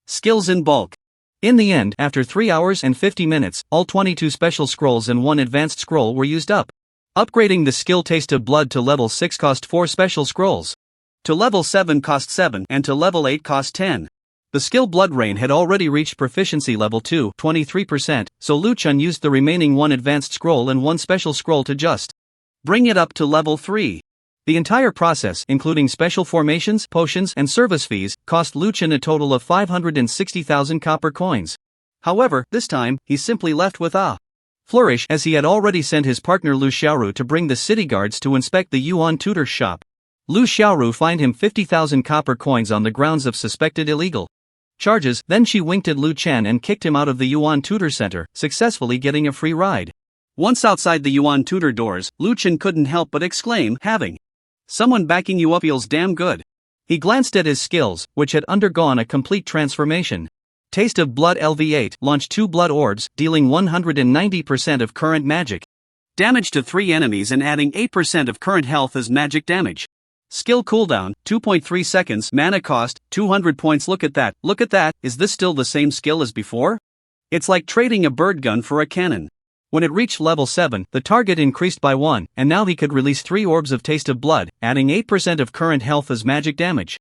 skills in bulk. In the end, after 3 hours and 50 minutes, all 22 special scrolls and 1 advanced scroll were used up. Upgrading the skill Taste of Blood to level 6 cost 4 special scrolls. To level 7 cost 7 and to level 8 cost 10. The skill Blood Rain had already reached proficiency level 2, 23%, so Lu Chen used the remaining 1 advanced scroll and 1 special scroll to just bring it up to level 3. The entire process, including special formations, potions, and service fees, cost Lu Chen a total of 560,000 copper coins. However, this time, he simply left with a flourish, as he had already sent his partner Lu Xiaoru to bring the city guards to inspect the Yuan tutor's shop. Lu Xiaoru fined him 50,000 copper coins on the grounds of suspected illegal charges, then she winked at Lu Chen and kicked him out of the Yuan Tutor Center, successfully getting a free ride. Once outside the Yuan Tutor doors, Lu Chen couldn't help but exclaim, having someone backing you up feels damn good. He glanced at his skills, which had undergone a complete transformation. Taste of Blood LV8 launched 2 blood orbs, dealing 190% of current magic damage to 3 enemies and adding 8% of current health as magic damage. Skill cooldown, 2.3 seconds, mana cost, 200 points. Look at that, is this still the same skill as before? It's like trading a bird gun for a cannon. When it reached level 7, the target increased by 1, and now he could release 3 orbs of Taste of Blood, adding 8% of current health as magic damage.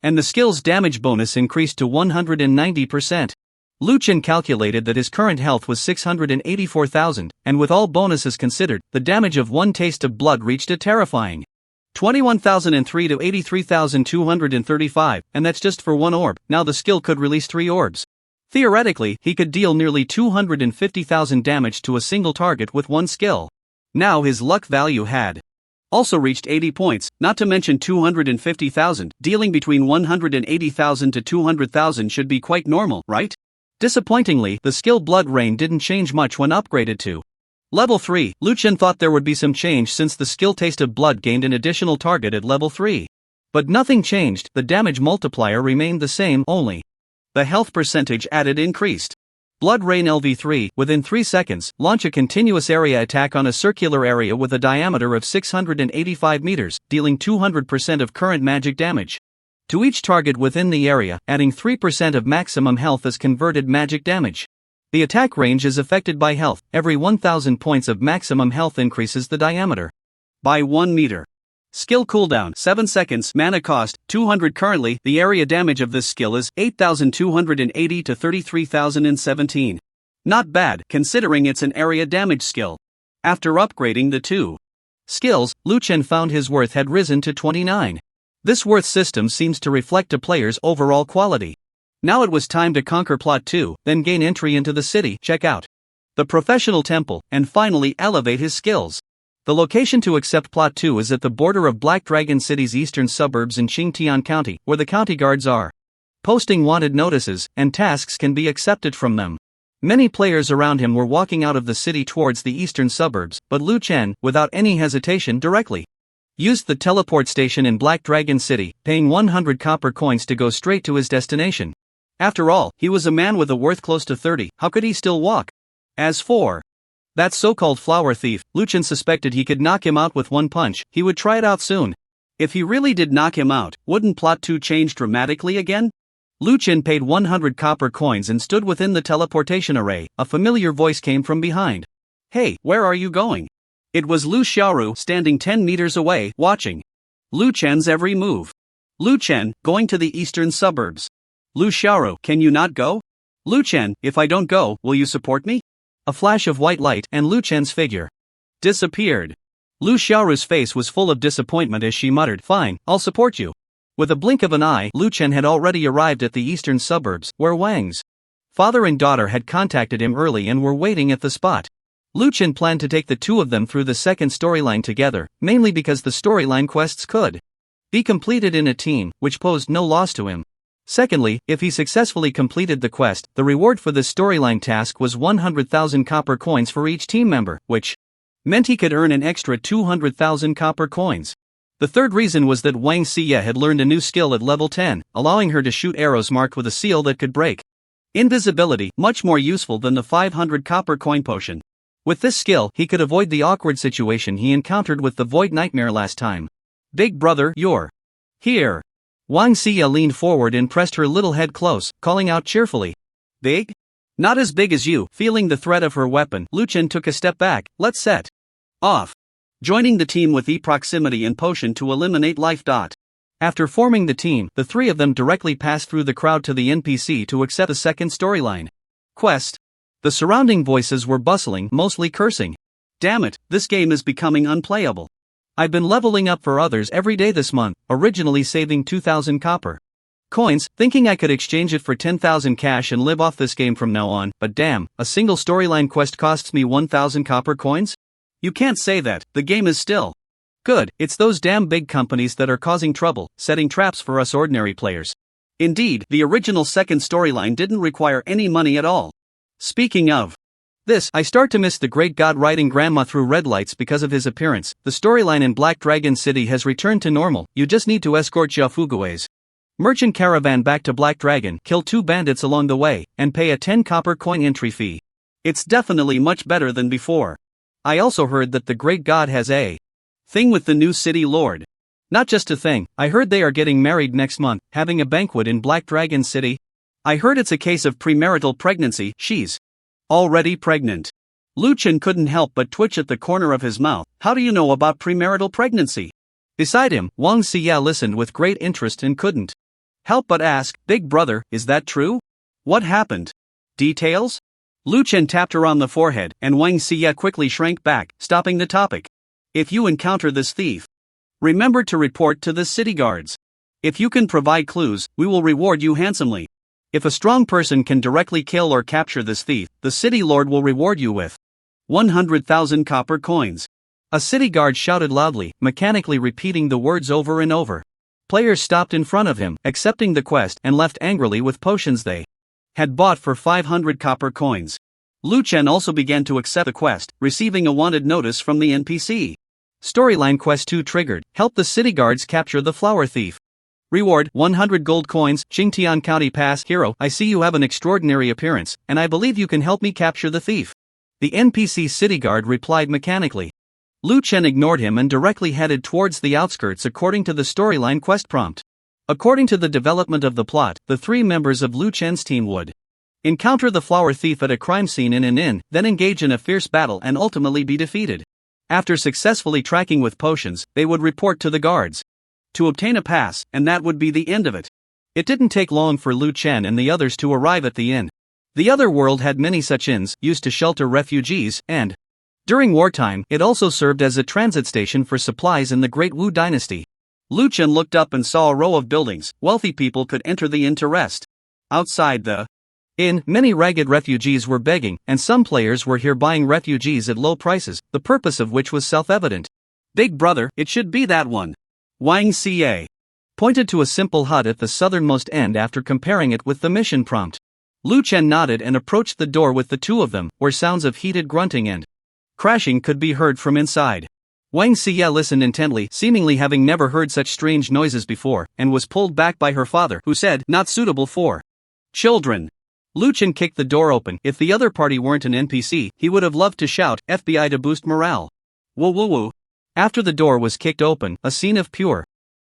And the skill's damage bonus increased to 190%. Lu Chen calculated that his current health was 684,000, and with all bonuses considered, the damage of 1 Taste of Blood reached a terrifying 21,003 to 83,235, and that's just for 1 orb. Now the skill could release 3 orbs. Theoretically, he could deal nearly 250,000 damage to a single target with 1 skill. Now his luck value had also reached 80 points, not to mention 250,000. Dealing between 180,000 to 200,000 should be quite normal, right? Disappointingly, the skill Blood Rain didn't change much when upgraded to level 3. Lu Chen thought there would be some change since the skill Taste of Blood gained an additional target at level 3. But nothing changed, the damage multiplier remained the same, only the health percentage added increased. Blood Rain LV3, within 3 seconds, launch a continuous area attack on a circular area with a diameter of 685 meters, dealing 200% of current magic damage to each target within the area, adding 3% of maximum health as converted magic damage. The attack range is affected by health. Every 1,000 points of maximum health increases the diameter by 1 meter. Skill cooldown, 7 seconds, mana cost, 200. Currently, the area damage of this skill is 8,280 to 33,017. Not bad, considering it's an area damage skill. After upgrading the 2 skills, Lu Chen found his worth had risen to 29. This worth system seems to reflect a player's overall quality. Now it was time to conquer Plot 2, then gain entry into the city, check out the professional temple, and finally elevate his skills. The location to accept Plot 2 is at the border of Black Dragon City's eastern suburbs in Qingtian County, where the county guards are posting wanted notices, and tasks can be accepted from them. Many players around him were walking out of the city towards the eastern suburbs, but Lu Chen, without any hesitation, directly used the teleport station in Black Dragon City, paying 100 copper coins to go straight to his destination. After all, he was a man with a worth close to 30, how could he still walk? As for that so-called flower thief, Lu Chen suspected he could knock him out with 1 punch. He would try it out soon. If he really did knock him out, wouldn't Plot 2 change dramatically again? Lu Chen paid 100 copper coins and stood within the teleportation array. A familiar voice came from behind. Hey, where are you going? It was Lu Xiaoru, standing 10 meters away, watching Lu Chen's every move. Lu Chen, going to the eastern suburbs. Lu Xiaoru, can you not go? Lu Chen, if I don't go, will you support me? A flash of white light, and Lu Chen's figure disappeared. Lu Xiaoru's face was full of disappointment as she muttered, fine, I'll support you. With a blink of an eye, Lu Chen had already arrived at the eastern suburbs, where Wang's father and daughter had contacted him early and were waiting at the spot. Lu Chen planned to take the two of them through the second storyline together, mainly because the storyline quests could be completed in a team, which posed no loss to him. Secondly, if he successfully completed the quest, the reward for this storyline task was 100,000 copper coins for each team member, which meant he could earn an extra 200,000 copper coins. The third reason was that Wang Xie had learned a new skill at level 10, allowing her to shoot arrows marked with a seal that could break invisibility, much more useful than the 500 copper coin potion. With this skill, he could avoid the awkward situation he encountered with the Void Nightmare last time. Big brother, you're here. Wang Xie leaned forward and pressed her little head close, calling out cheerfully. Big? Not as big as you. Feeling the threat of her weapon, Lu Chen took a step back. Let's set off. Joining the team with E-proximity and potion to eliminate life. After forming the team, the three of them directly passed through the crowd to the NPC to accept the second storyline quest. The surrounding voices were bustling, mostly cursing. Damn it, this game is becoming unplayable. I've been leveling up for others every day this month, originally saving 2,000 copper coins, thinking I could exchange it for 10,000 cash and live off this game from now on, but damn, a single storyline quest costs me 1,000 copper coins? You can't say that, the game is still good. It's those damn big companies that are causing trouble, setting traps for us ordinary players. Indeed, the original second storyline didn't require any money at all. Speaking of this, I start to miss the great god riding grandma through red lights because of his appearance. The storyline in Black Dragon City has returned to normal. You just need to escort Xiaofugue's merchant caravan back to Black Dragon, kill 2 bandits along the way, and pay a 10 copper coin entry fee. It's definitely much better than before. I also heard that the great god has a thing with the new city lord. Not just a thing, I heard they are getting married next month, having a banquet in Black Dragon City. I heard it's a case of premarital pregnancy. She's already pregnant. Lu Chen couldn't help but twitch at the corner of his mouth. How do you know about premarital pregnancy? Beside him, Wang Xie listened with great interest and couldn't help but ask, Big brother, is that true? What happened? Details? Lu Chen tapped her on the forehead, and Wang Xie quickly shrank back, stopping the topic. If you encounter this thief, remember to report to the city guards. If you can provide clues, we will reward you handsomely. If a strong person can directly kill or capture this thief, the city lord will reward you with 100,000 copper coins. A city guard shouted loudly, mechanically repeating the words over and over. Players stopped in front of him, accepting the quest, and left angrily with potions they had bought for 500 copper coins. Lu Chen also began to accept the quest, receiving a wanted notice from the NPC. Storyline Quest 2 triggered. Help the city guards capture the flower thief. Reward, 100 gold coins. Qingtian County Pass. Hero, I see you have an extraordinary appearance, and I believe you can help me capture the thief. The NPC city guard replied mechanically. Lu Chen ignored him and directly headed towards the outskirts according to the storyline quest prompt. According to the development of the plot, the 3 members of Lu Chen's team would encounter the flower thief at a crime scene in an inn, then engage in a fierce battle and ultimately be defeated. After successfully tracking with potions, they would report to the guards to obtain a pass, and that would be the end of it. It didn't take long for Lu Chen and the others to arrive at the inn. The Otherworld had many such inns, used to shelter refugees, and during wartime, it also served as a transit station for supplies in the Great Wu Dynasty. Lu Chen looked up and saw a row of buildings. Wealthy people could enter the inn to rest. Outside the inn, many ragged refugees were begging, and some players were here buying refugees at low prices, the purpose of which was self-evident. Big brother, it should be that one. Wang Xie pointed to a simple hut at the southernmost end after comparing it with the mission prompt. Lu Chen nodded and approached the door with the 2 of them, where sounds of heated grunting and crashing could be heard from inside. Wang Xie listened intently, seemingly having never heard such strange noises before, and was pulled back by her father, who said, not suitable for children. Lu Chen kicked the door open. If the other party weren't an NPC, he would have loved to shout, FBI to boost morale. Woo woo woo. After the door was kicked open, a scene of pure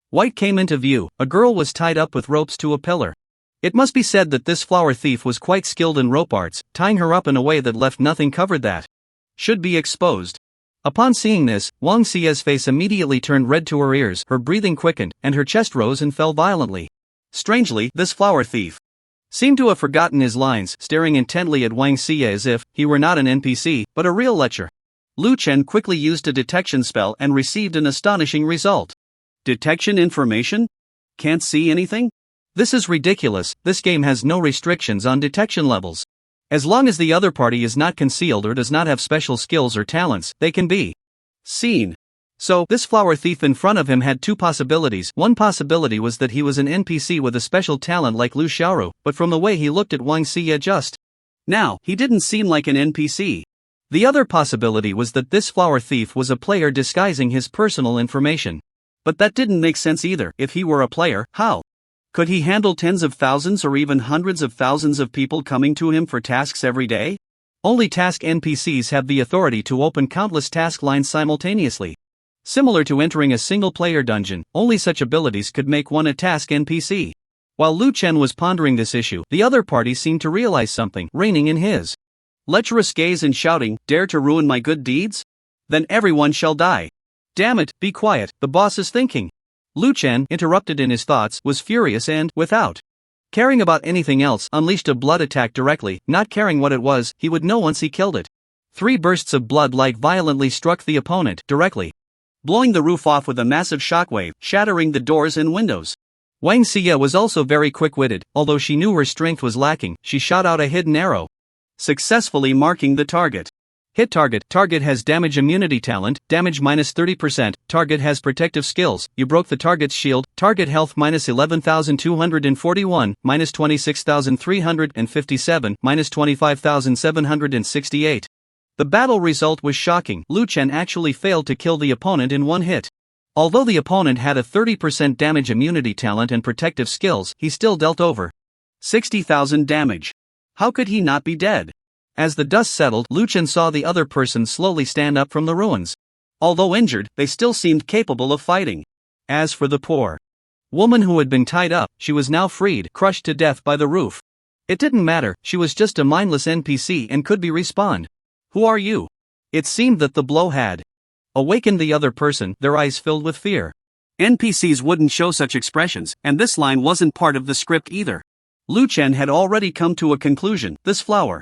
white came into view. A girl was tied up with ropes to a pillar. It must be said that this flower thief was quite skilled in rope arts, tying her up in a way that left nothing covered that should be exposed. Upon seeing this, Wang Xie's face immediately turned red to her ears, her breathing quickened, and her chest rose and fell violently. Strangely, this flower thief seemed to have forgotten his lines, staring intently at Wang Xie as if he were not an NPC, but a real lecher. Lu Chen quickly used a detection spell and received an astonishing result. Detection information? Can't see anything? This is ridiculous. This game has no restrictions on detection levels. As long as the other party is not concealed or does not have special skills or talents, they can be seen. So, this flower thief in front of him had two possibilities. One possibility was that he was an NPC with a special talent like Lu Xiaoru, but from the way he looked at Wang Xie just now, he didn't seem like an NPC. The other possibility was that this flower thief was a player disguising his personal information. But that didn't make sense either. If he were a player, how could he handle tens of thousands or even hundreds of thousands of people coming to him for tasks every day? Only task NPCs have the authority to open countless task lines simultaneously. Similar to entering a single-player dungeon, only such abilities could make one a task NPC. While Lu Chen was pondering this issue, the other party seemed to realize something, reining in his lecherous gaze and shouting, "Dare to ruin my good deeds? Then everyone shall die." "Damn it, be quiet, the boss is thinking." Lu Chen, interrupted in his thoughts, was furious and, without caring about anything else, unleashed a blood attack directly, not caring what it was, he would know once he killed it. 3 bursts of blood light violently struck the opponent, directly blowing the roof off with a massive shockwave, shattering the doors and windows. Wang Xie was also very quick-witted. Although she knew her strength was lacking, she shot out a hidden arrow, successfully marking the target. Hit target. Target has damage immunity talent, damage minus 30%. Target has protective skills. You broke the target's shield. Target health minus 11,241, minus 26,357, minus 25,768. The battle result was shocking. Lu Chen actually failed to kill the opponent in one hit. Although the opponent had a 30% damage immunity talent and protective skills, he still dealt over 60,000 damage. How could he not be dead? As the dust settled, Lu Chen saw the other person slowly stand up from the ruins. Although injured, they still seemed capable of fighting. As for the poor woman who had been tied up, she was now freed, crushed to death by the roof. It didn't matter, she was just a mindless NPC and could be respawned. "Who are you?" It seemed that the blow had awakened the other person, their eyes filled with fear. NPCs wouldn't show such expressions, and this line wasn't part of the script either. Lu Chen had already come to a conclusion. This flower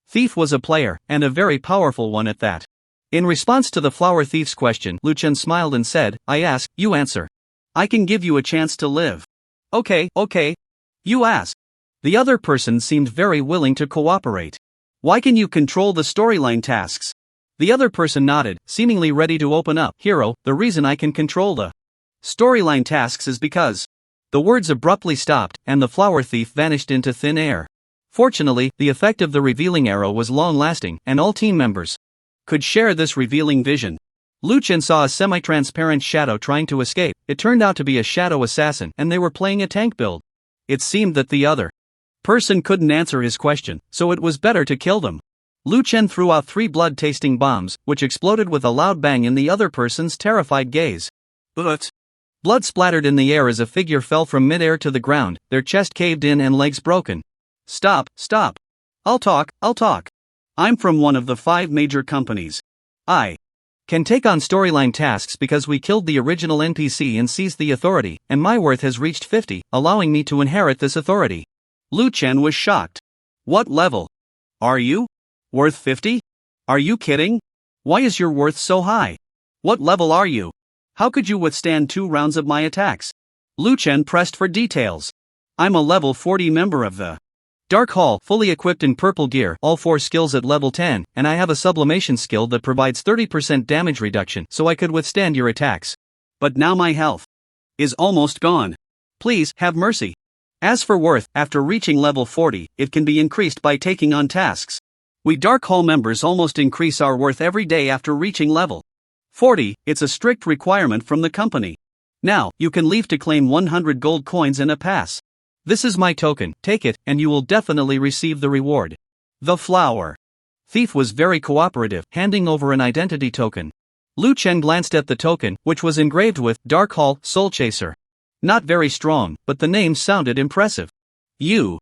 thief was a player, and a very powerful one at that. In response to the flower thief's question, Lu Chen smiled and said, "I ask, you answer. I can give you a chance to live." Okay. You ask." The other person seemed very willing to cooperate. "Why can you control the storyline tasks?" The other person nodded, seemingly ready to open up. "Hero, the reason I can control the storyline tasks is because..." The words abruptly stopped, and the flower thief vanished into thin air. Fortunately, the effect of the revealing arrow was long-lasting, and all team members could share this revealing vision. Lu Chen saw a semi-transparent shadow trying to escape. It turned out to be a shadow assassin, and they were playing a tank build. It seemed that the other person couldn't answer his question, so it was better to kill them. Lu Chen threw out 3 blood-tasting bombs, which exploded with a loud bang in the other person's terrified gaze. But blood splattered in the air as a figure fell from mid-air to the ground, their chest caved in and legs broken. Stop. I'll talk. I'm from one of the 5 major companies. I can take on storyline tasks because we killed the original NPC and seized the authority, and my worth has reached 50, allowing me to inherit this authority." Lu Chen was shocked. "What level are you? Worth 50? Are you kidding? Why is your worth so high? What level are you? How could you withstand 2 rounds of my attacks?" Lu Chen pressed for details. "I'm a level 40 member of the Dark Hall, fully equipped in purple gear, all 4 skills at level 10, and I have a sublimation skill that provides 30% damage reduction, so I could withstand your attacks. But now my health is almost gone. Please, have mercy." As for worth, after reaching level 40, it can be increased by taking on tasks. We Dark Hall members almost increase our worth every day after reaching level 40, it's a strict requirement from the company. Now, you can leave to claim 100 gold coins and a pass. This is my token, take it, and you will definitely receive the reward. The flower thief was very cooperative, handing over an identity token. Lu Chen glanced at the token, which was engraved with Dark Hall Soul Chaser. Not very strong, but the name sounded impressive. "You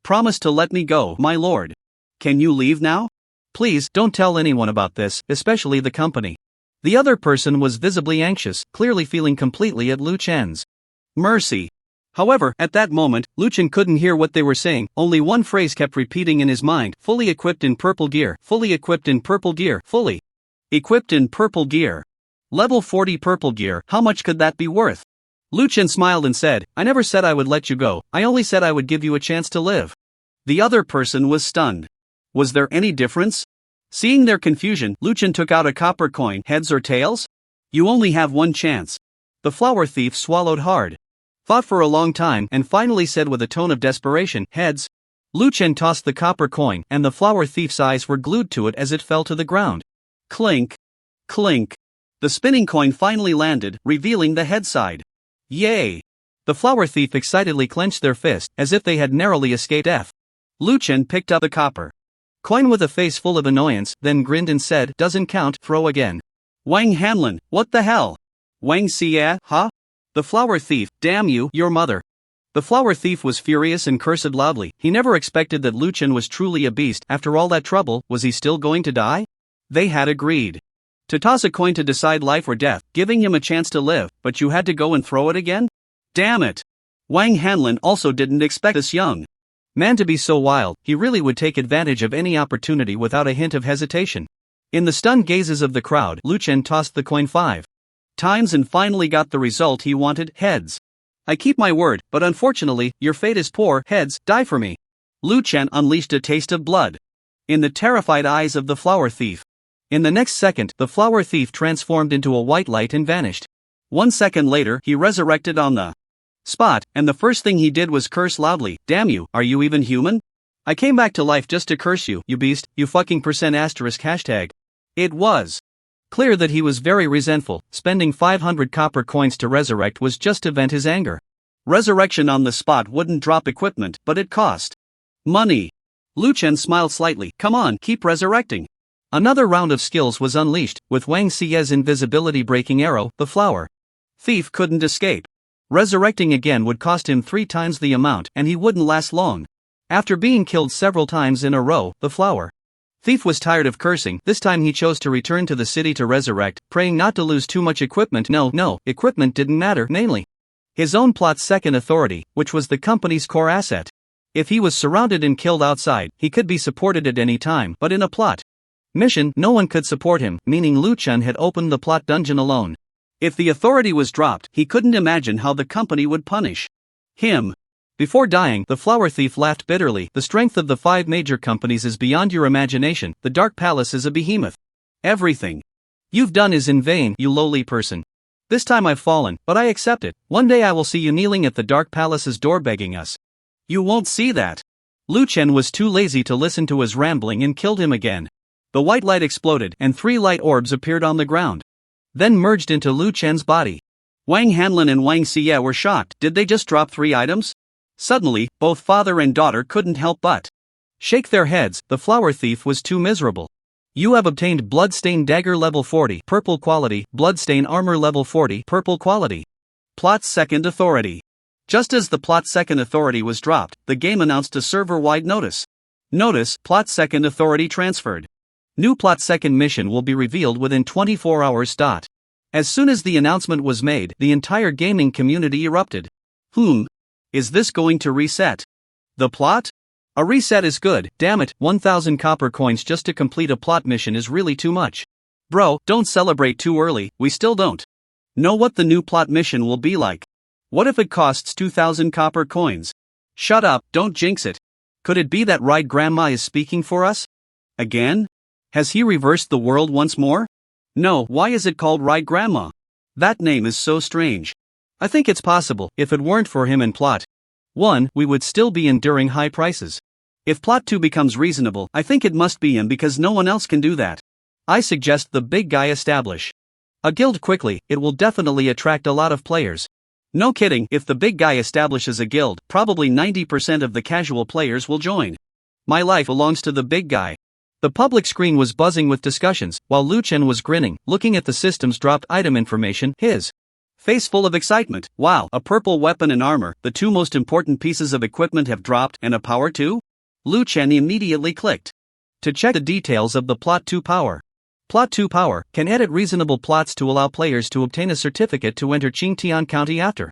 promised to let me go, my lord. Can you leave now? Please don't tell anyone about this, especially the company." The other person was visibly anxious, clearly feeling completely at Lu Chen's mercy. However, at that moment, Lu Chen couldn't hear what they were saying, only one phrase kept repeating in his mind: fully equipped in purple gear, fully equipped in purple gear, fully equipped in purple gear. Level 40 purple gear, how much could that be worth? Lu Chen smiled and said, I never said I would let you go, I only said I would give you a chance to live. The other person was stunned. Was there any difference? Seeing their confusion, Lu Chen took out a copper coin. Heads or tails? You only have one chance. The flower thief swallowed hard. Thought for a long time and finally said with a tone of desperation, heads. Lu Chen tossed the copper coin and the flower thief's eyes were glued to it as it fell to the ground. Clink. Clink. The spinning coin finally landed, revealing the head side. Yay! The flower thief excitedly clenched their fist as if they had narrowly escaped death. Lu Chen picked up the copper coin with a face full of annoyance, then grinned and said, doesn't count, throw again. Wang Hanlin, what the hell? Wang Xie, huh? The flower thief, damn you, your mother. The flower thief was furious and cursed loudly. He never expected that Lu Chen was truly a beast. After all that trouble, was he still going to die? They had agreed to toss a coin to decide life or death, giving him a chance to live, but you had to go and throw it again? Damn it! Wang Hanlin also didn't expect this young man to be so wild. He really would take advantage of any opportunity without a hint of hesitation. In the stunned gazes of the crowd, Lu Chen tossed the coin 5 times and finally got the result he wanted, heads. I keep my word, but unfortunately, your fate is poor, heads, die for me. Lu Chen unleashed a taste of blood in the terrified eyes of the flower thief. In the next second, the flower thief transformed into a white light and vanished. 1 second later, he resurrected on the spot, and the first thing he did was curse loudly, damn you, are you even human? I came back to life just to curse you, you beast, you fucking %*#. It was clear that he was very resentful. Spending 500 copper coins to resurrect was just to vent his anger. Resurrection on the spot wouldn't drop equipment, but it cost money. Lu Chen smiled slightly, come on, keep resurrecting. Another round of skills was unleashed, with Wang Xie's invisibility breaking arrow, the flower thief couldn't escape. Resurrecting again would cost him 3 times the amount and he wouldn't last long. After being killed several times in a row, the flower thief was tired of cursing. This time he chose to return to the city to resurrect, praying not to lose too much equipment. No, equipment didn't matter, namely his own plot's second authority, which was the company's core asset. If he was surrounded and killed outside, he could be supported at any time, but in a plot mission, no one could support him, meaning Lu Chen had opened the plot dungeon alone. If the authority was dropped, he couldn't imagine how the company would punish him. Before dying, the flower thief laughed bitterly. The strength of the 5 major companies is beyond your imagination. The Dark Palace is a behemoth. Everything you've done is in vain, you lowly person. This time I've fallen, but I accept it. One day I will see you kneeling at the Dark Palace's door begging us. You won't see that. Lu Chen was too lazy to listen to his rambling and killed him again. The white light exploded and 3 light orbs appeared on the ground, then merged into Lu Chen's body. Wang Hanlin and Wang Xie were shocked. Did they just drop 3 items? Suddenly, both father and daughter couldn't help but shake their heads. The flower thief was too miserable. You have obtained Bloodstained Dagger level 40, purple quality, Bloodstained Armor level 40, purple quality. Plot's second authority. Just as the plot's second authority was dropped, the game announced a server-wide notice. Notice, plot's second authority transferred. New plot second mission will be revealed within 24 hours. As soon as the announcement was made, the entire gaming community erupted. Is this going to reset the plot? A reset is good, damn it, 1,000 copper coins just to complete a plot mission is really too much. Bro, don't celebrate too early, we still don't know what the new plot mission will be like. What if it costs 2,000 copper coins? Shut up, don't jinx it. Could it be that Right Grandma is speaking for us? Again? Has he reversed the world once more? No, why is it called Right Grandma? That name is so strange. I think it's possible, if it weren't for him in plot 1, we would still be enduring high prices. If plot 2 becomes reasonable, I think it must be him because no one else can do that. I suggest the big guy establish a guild quickly, it will definitely attract a lot of players. No kidding, if the big guy establishes a guild, probably 90% of the casual players will join. My life belongs to the big guy. The public screen was buzzing with discussions, while Lu Chen was grinning, looking at the system's dropped item information, his face full of excitement. Wow, a purple weapon and armor, the 2 most important pieces of equipment have dropped, and a power 2? Lu Chen immediately clicked to check the details of the Plot 2 power. Plot 2 power can edit reasonable plots to allow players to obtain a certificate to enter Qingtian County after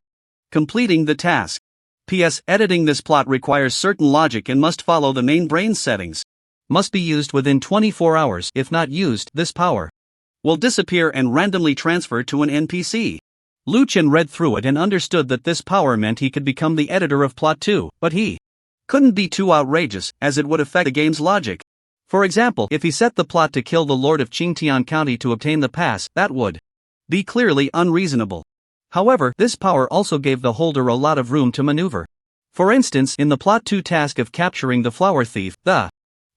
completing the task. P.S. Editing this plot requires certain logic and must follow the main brain settings. Must be used within 24 hours. If not used, this power will disappear and randomly transfer to an NPC. Lu Chen read through it and understood that this power meant he could become the editor of Plot 2, but he couldn't be too outrageous, as it would affect the game's logic. For example, if he set the plot to kill the Lord of Qingtian County to obtain the pass, that would be clearly unreasonable. However, this power also gave the holder a lot of room to maneuver. For instance, in the Plot 2 task of capturing the flower thief, the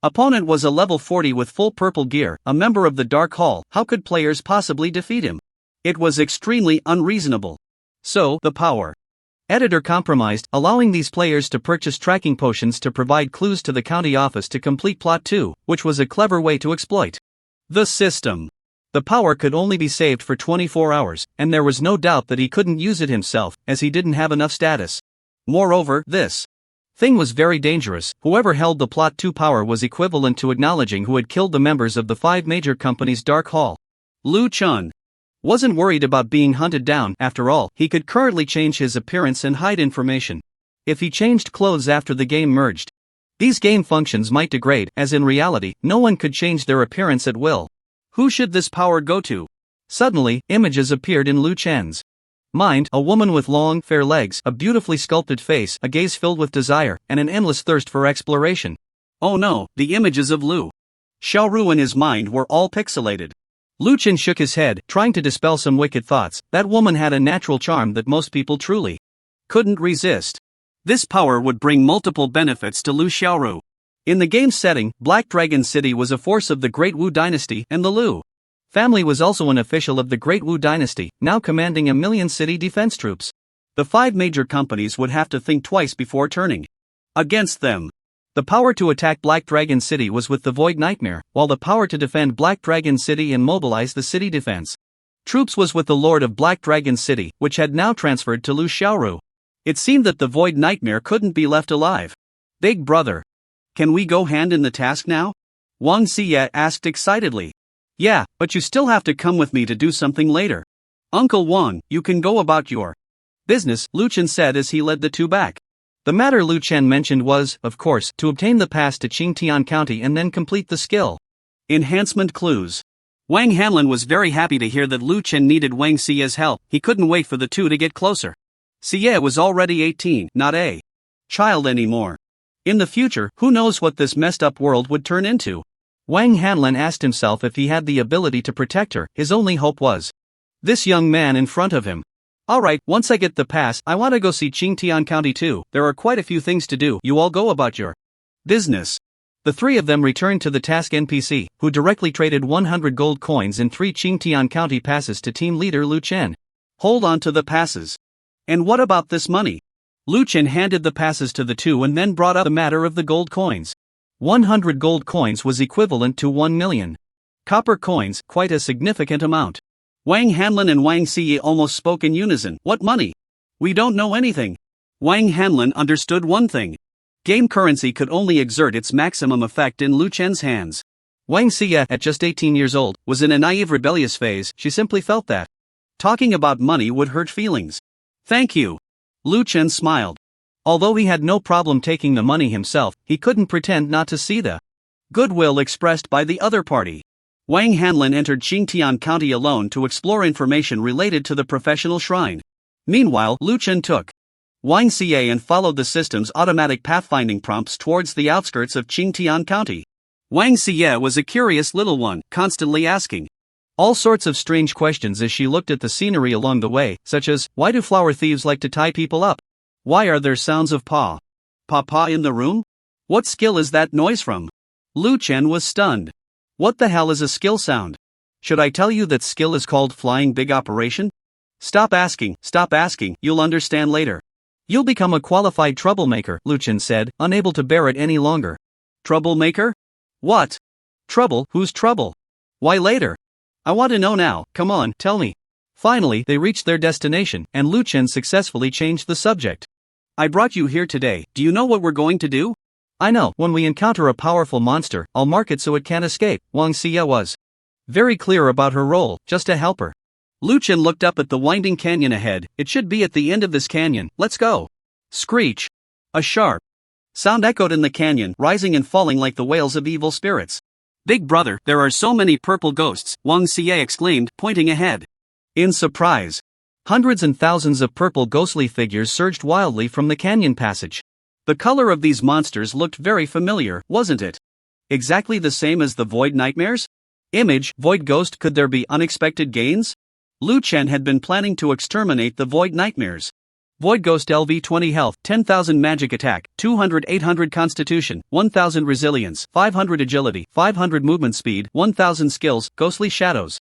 opponent was a level 40 with full purple gear, a member of the Dark Hall. How could players possibly defeat him? It was extremely unreasonable. So, the power editor compromised, allowing these players to purchase tracking potions to provide clues to the county office to complete Plot 2, which was a clever way to exploit the system. The power could only be saved for 24 hours, and there was no doubt that he couldn't use it himself, as he didn't have enough status. Moreover, this thing was very dangerous. Whoever held the Plot 2 power was equivalent to acknowledging who had killed the members of the 5 major companies' Dark Hall. Lu Chen wasn't worried about being hunted down. After all, he could currently change his appearance and hide information. If he changed clothes after the game merged, these game functions might degrade, as in reality, no one could change their appearance at will. Who should this power go to? Suddenly, images appeared in Lu Chen's mind: a woman with long, fair legs, a beautifully sculpted face, a gaze filled with desire, and an endless thirst for exploration. Oh no, the images of Lu Xiaoru in his mind were all pixelated. Lu Chen shook his head, trying to dispel some wicked thoughts. That woman had a natural charm that most people truly couldn't resist. This power would bring multiple benefits to Lu Xiaoru. In the game's setting, Black Dragon City was a force of the Great Wu Dynasty, and the Lu family was also an official of the Great Wu Dynasty, now commanding 1 million city defense troops. The 5 major companies would have to think twice before turning against them. The power to attack Black Dragon City was with the Void Nightmare, while the power to defend Black Dragon City and mobilize the city defense troops was with the Lord of Black Dragon City, which had now transferred to Lu Xiaoru. It seemed that the Void Nightmare couldn't be left alive. Big brother, can we go hand in the task now? Wang Xie asked excitedly. Yeah, but you still have to come with me to do something later. Uncle Wang, you can go about your business, Lu Chen said as he led the two back. The matter Lu Chen mentioned was, of course, to obtain the pass to Qingtian County and then complete the skill enhancement clues. Wang Hanlin was very happy to hear that Lu Chen needed Wang Xie's help. He couldn't wait for the two to get closer. Xie was already 18, not a child anymore. In the future, who knows what this messed up world would turn into? Wang Hanlin asked himself if he had the ability to protect her. His only hope was this young man in front of him. Alright, once I get the pass, I want to go see Qingtian County too. There are quite a few things to do. You all go about your business. The 3 of them returned to the task NPC, who directly traded 100 gold coins and 3 Qingtian County passes to team leader Lu Chen. Hold on to the passes. And what about this money? Lu Chen handed the passes to the 2 and then brought up the matter of the gold coins. 100 gold coins was equivalent to 1 million copper coins, quite a significant amount. Wang Hanlin and Wang Xie almost spoke in unison. What money? We don't know anything. Wang Hanlin understood one thing. Game currency could only exert its maximum effect in Lu Chen's hands. Wang Xie, at just 18 years old, was in a naive rebellious phase. She simply felt that talking about money would hurt feelings. Thank you. Lu Chen smiled. Although he had no problem taking the money himself, he couldn't pretend not to see the goodwill expressed by the other party. Wang Hanlin entered Qingtian County alone to explore information related to the professional shrine. Meanwhile, Lu Chen took Wang Xie and followed the system's automatic pathfinding prompts towards the outskirts of Qingtian County. Wang Xie was a curious little one, constantly asking all sorts of strange questions as she looked at the scenery along the way, such as, why do flower thieves like to tie people up? Why are there sounds of paw in the room? What skill is that noise from? Lu Chen was stunned. What the hell is a skill sound? Should I tell you that skill is called flying big operation? Stop asking, you'll understand later. You'll become a qualified troublemaker, Lu Chen said, unable to bear it any longer. Troublemaker? What? Trouble? Who's trouble? Why later? I want to know now, come on, tell me. Finally, they reached their destination, and Lu Chen successfully changed the subject. I brought you here today. Do you know what we're going to do? I know, when we encounter a powerful monster, I'll mark it so it can't escape. Wang Xie was very clear about her role, just a helper. Lu Chen looked up at the winding canyon ahead. It should be at the end of this canyon. Let's go. Screech. A sharp sound echoed in the canyon, rising and falling like the wails of evil spirits. Big brother, there are so many purple ghosts, Wang Xie exclaimed, pointing ahead in surprise. Hundreds and thousands of purple ghostly figures surged wildly from the canyon passage. The color of these monsters looked very familiar, wasn't it? Exactly the same as the Void Nightmares? Image, Void Ghost. Could there be unexpected gains? Lu Chen had been planning to exterminate the Void Nightmares. Void Ghost LV 20 health, 10,000 magic attack, 200-800 constitution, 1000 resilience, 500 agility, 500 movement speed, 1000 skills. Ghostly shadows.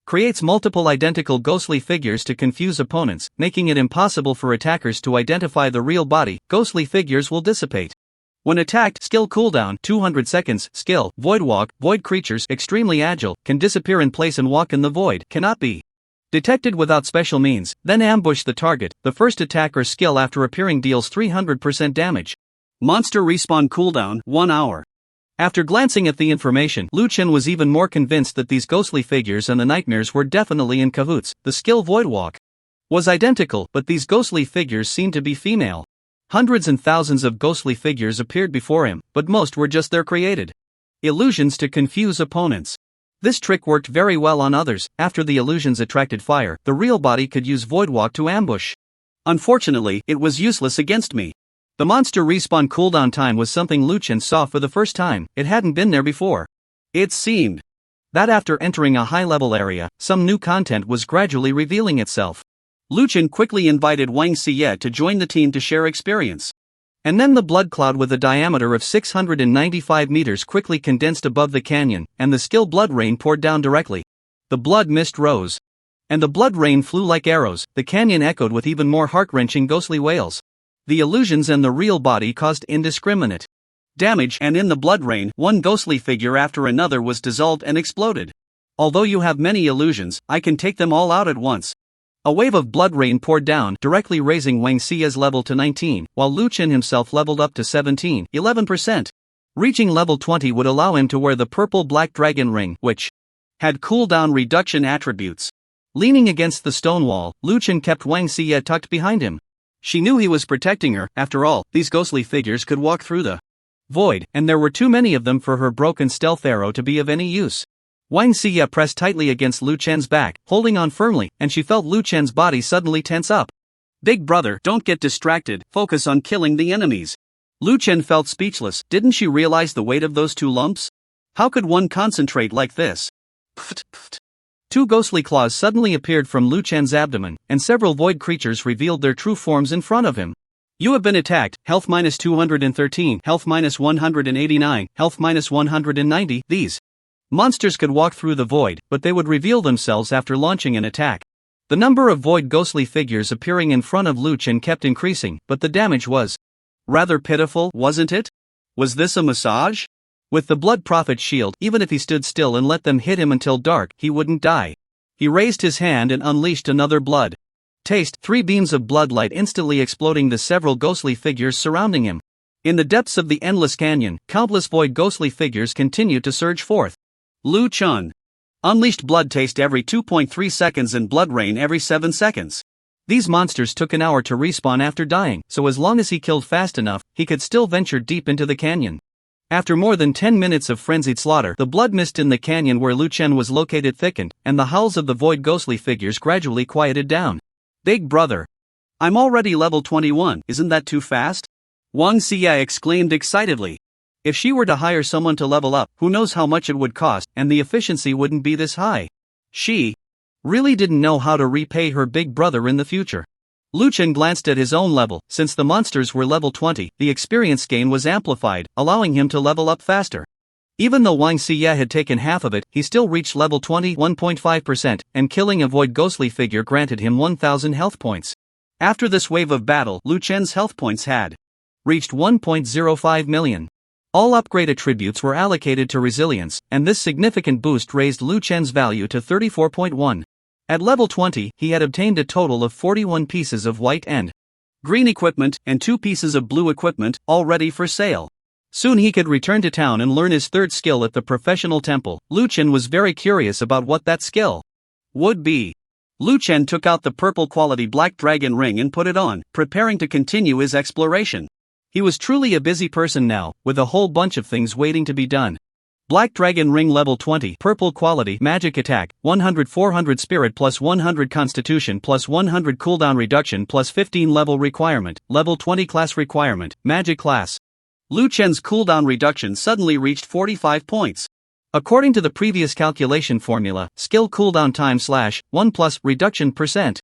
Creates multiple identical ghostly figures to confuse opponents, making it impossible for attackers to identify the real body. Ghostly figures will dissipate when attacked. Skill cooldown 200 seconds. Skill Void Walk. Void creatures extremely agile, can disappear in place and walk in the void. Cannot be detected without special means, then ambush the target. The first attack or skill after appearing deals 300% damage. Monster respawn cooldown 1 hour. After glancing at the information, Lu Chen was even more convinced that these ghostly figures and the nightmares were definitely in cahoots. The skill Void Walk was identical, but these ghostly figures seemed to be female. Hundreds and thousands of ghostly figures appeared before him, but most were just their created illusions to confuse opponents. This trick worked very well on others. After the illusions attracted fire, the real body could use Void Walk to ambush. Unfortunately, it was useless against me. The monster respawn cooldown time was something Lu Chen saw for the first time. It hadn't been there before. It seemed that after entering a high-level area, some new content was gradually revealing itself. Lu Chen quickly invited Wang Xie to join the team to share experience. And then the blood cloud with a diameter of 695 meters quickly condensed above the canyon, and the skill blood rain poured down directly. The blood mist rose, and the blood rain flew like arrows. The canyon echoed with even more heart-wrenching ghostly wails. The illusions and the real body caused indiscriminate damage, and in the blood rain, one ghostly figure after another was dissolved and exploded. Although you have many illusions, I can take them all out at once. A wave of blood rain poured down, directly raising Wang Xie's level to 19, while Lu Chen himself leveled up to 17, 11%. Reaching level 20 would allow him to wear the purple black dragon ring, which had cooldown reduction attributes. Leaning against the stone wall, Lu Chen kept Wang Xie tucked behind him. She knew he was protecting her. After all, these ghostly figures could walk through the void, and there were too many of them for her broken stealth arrow to be of any use. Wang Xie pressed tightly against Lu Chen's back, holding on firmly, and she felt Lu Chen's body suddenly tense up. Big brother, don't get distracted, focus on killing the enemies. Lu Chen felt speechless. Didn't she realize the weight of those two lumps? How could one concentrate like this? Pft, pft. Two ghostly claws suddenly appeared from Lu Chen's abdomen, and several void creatures revealed their true forms in front of him. You have been attacked, health minus 213, health minus 189, health minus 190. These monsters could walk through the void, but they would reveal themselves after launching an attack. The number of void ghostly figures appearing in front of Lu Chen kept increasing, but the damage was rather pitiful, wasn't it? Was this a massage? With the blood prophet shield, even if he stood still and let them hit him until dark, he wouldn't die. He raised his hand and unleashed another blood taste, 3 beams of blood light instantly exploding the several ghostly figures surrounding him. In the depths of the endless canyon, countless void ghostly figures continued to surge forth. Lu Chen unleashed blood taste every 2.3 seconds and blood rain every 7 seconds. These monsters took an hour to respawn after dying, so as long as he killed fast enough, he could still venture deep into the canyon. After more than 10 minutes of frenzied slaughter, the blood mist in the canyon where Lu Chen was located thickened, and the howls of the void ghostly figures gradually quieted down. Big brother, I'm already level 21, isn't that too fast? Wang Xie exclaimed excitedly. If she were to hire someone to level up, who knows how much it would cost, and the efficiency wouldn't be this high. She really didn't know how to repay her big brother in the future. Lu Chen glanced at his own level. Since the monsters were level 20, the experience gain was amplified, allowing him to level up faster. Even though Wang Xie had taken half of it, he still reached level 20, 1.5%, and killing a void ghostly figure granted him 1,000 health points. After this wave of battle, Lu Chen's health points had reached 1.05 million. All upgrade attributes were allocated to resilience, and this significant boost raised Lu Chen's value to 34.1. At level 20, he had obtained a total of 41 pieces of white and green equipment, and 2 pieces of blue equipment, all ready for sale. Soon he could return to town and learn his third skill at the professional temple. Lu Chen was very curious about what that skill would be. Lu Chen took out the purple quality black dragon ring and put it on, preparing to continue his exploration. He was truly a busy person now, with a whole bunch of things waiting to be done. Black Dragon Ring level 20, purple quality, magic attack, 100-400 spirit plus 100 constitution plus 100 cooldown reduction plus 15 level requirement, level 20 class requirement, magic class. Lu Chen's cooldown reduction suddenly reached 45 points. According to the previous calculation formula, skill cooldown time /1 plus reduction percent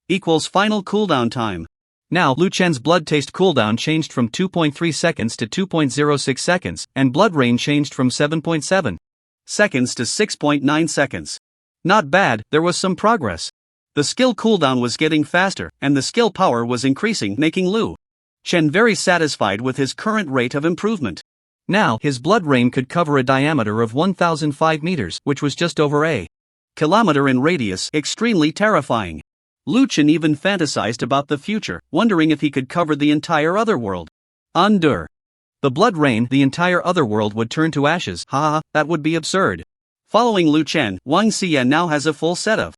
equals final cooldown time. Now Lu Chen's blood taste cooldown changed from 2.3 seconds to 2.06 seconds, and blood rain changed from 7.7 seconds to 6.9 seconds. Not bad, there was some progress. The skill cooldown was getting faster, and the skill power was increasing, making Lu Chen very satisfied with his current rate of improvement. Now his blood rain could cover a diameter of 1,005 meters, which was just over a kilometer in radius, extremely terrifying. Lu Chen even fantasized about the future, wondering if he could cover the entire Otherworld. Under the blood rain, the entire Otherworld would turn to ashes. Haha, that would be absurd. Following Lu Chen, Wang Xie now has a full set of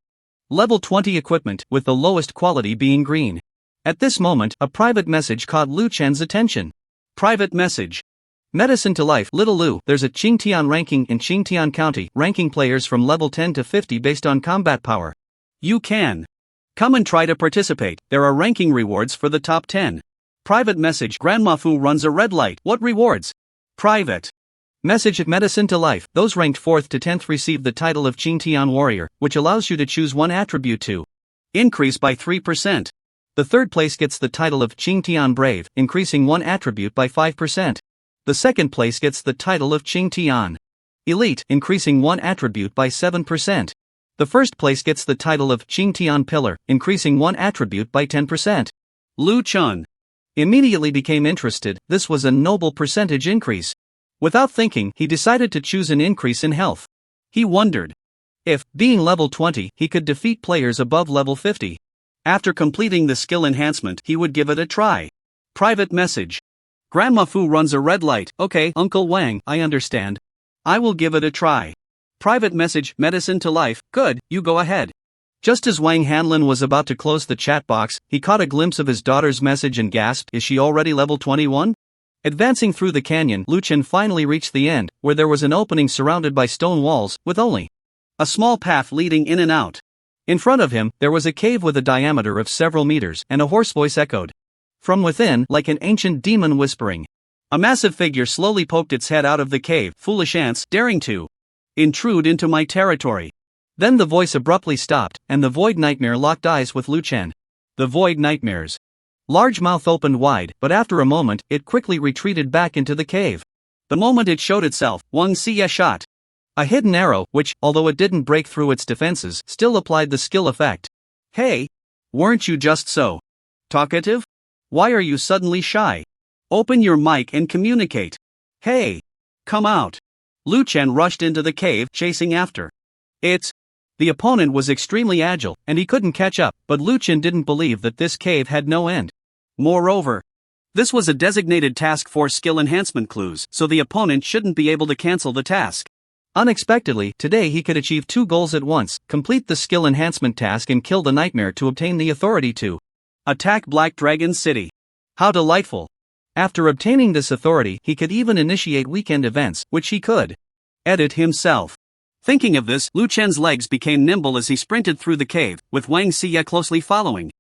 level 20 equipment, with the lowest quality being green. At this moment, a private message caught Lu Chen's attention. Private message. Medicine to life, Little Lu, there's a Qingtian ranking in Qingtian County, ranking players from level 10 to 50 based on combat power. You can come and try to participate, there are ranking rewards for the top 10. Private message, Grandma Fu runs a red light, what rewards? Private message at Medicine to Life, those ranked 4th to 10th receive the title of Qingtian Warrior, which allows you to choose one attribute to increase by 3%. The 3rd place gets the title of Qingtian Brave, increasing one attribute by 5%. The 2nd place gets the title of Qingtian Elite, increasing one attribute by 7%. The 1st place gets the title of Qingtian Pillar, increasing one attribute by 10%. Lu Chen immediately became interested, this was a noble percentage increase. Without thinking, he decided to choose an increase in health. He wondered if, being level 20, he could defeat players above level 50. After completing the skill enhancement, he would give it a try. Private message. Grandma Fu runs a red light, okay, Uncle Wang, I understand. I will give it a try. Private message, Medicine to Life, good, you go ahead. Just as Wang Hanlin was about to close the chat box, he caught a glimpse of his daughter's message and gasped, is she already level 21? Advancing through the canyon, Lu Chen finally reached the end, where there was an opening surrounded by stone walls, with only a small path leading in and out. In front of him, there was a cave with a diameter of several meters, and a hoarse voice echoed from within, like an ancient demon whispering. A massive figure slowly poked its head out of the cave, foolish ants, daring to intrude into my territory. Then the voice abruptly stopped, and the Void Nightmare locked eyes with Lu Chen. The Void Nightmare's large mouth opened wide, but after a moment, it quickly retreated back into the cave. The moment it showed itself, Wang Xie shot a hidden arrow, which, although it didn't break through its defenses, still applied the skill effect. Hey! Weren't you just so talkative? Why are you suddenly shy? Open your mic and communicate. Hey! Come out! Lu Chen rushed into the cave, chasing after it. The opponent was extremely agile, and he couldn't catch up, but Lu Chen didn't believe that this cave had no end. Moreover, this was a designated task for skill enhancement clues, so the opponent shouldn't be able to cancel the task. Unexpectedly, today he could achieve 2 goals at once, complete the skill enhancement task and kill the nightmare to obtain the authority to attack Black Dragon City. How delightful! After obtaining this authority, he could even initiate weekend events, which he could edit himself. Thinking of this, Lu Chen's legs became nimble as he sprinted through the cave, with Wang Xie closely following.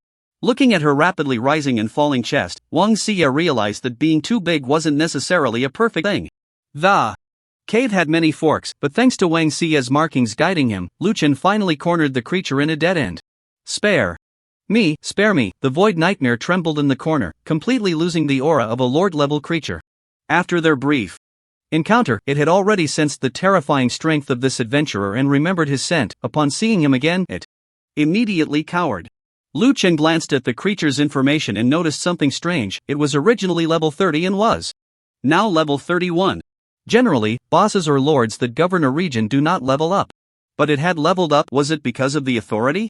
Looking at her rapidly rising and falling chest, Wang Xie realized that being too big wasn't necessarily a perfect thing. The cave had many forks, but thanks to Wang Xie's markings guiding him, Lu Chen finally cornered the creature in a dead end. Spare me, the Void Nightmare trembled in the corner, completely losing the aura of a Lord-level creature. After their brief encounter, it had already sensed the terrifying strength of this adventurer and remembered his scent. Upon seeing him again, it immediately cowered. Lu Chen glanced at the creature's information and noticed something strange. It was originally level 30 and was now level 31. Generally, bosses or lords that govern a region do not level up. But it had leveled up. Was it because of the authority?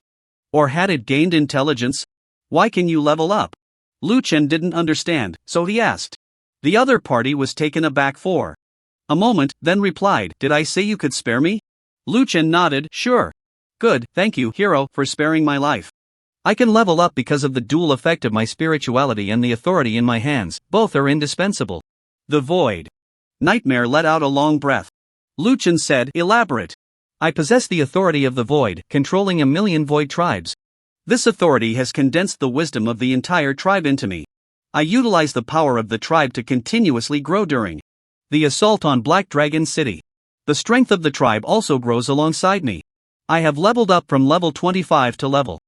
Or had it gained intelligence? Why can you level up? Lu Chen didn't understand, so he asked. The other party was taken aback for a moment, then replied, did I say you could spare me? Lu Chen nodded, sure. Good, thank you, hero, for sparing my life. I can level up because of the dual effect of my spirituality and the authority in my hands, both are indispensable. The Void Nightmare let out a long breath. Lu Chen said, elaborate. I possess the authority of the void, controlling 1,000,000 void tribes. This authority has condensed the wisdom of the entire tribe into me. I utilize the power of the tribe to continuously grow during the assault on Black Dragon City. The strength of the tribe also grows alongside me. I have leveled up from level 25 to level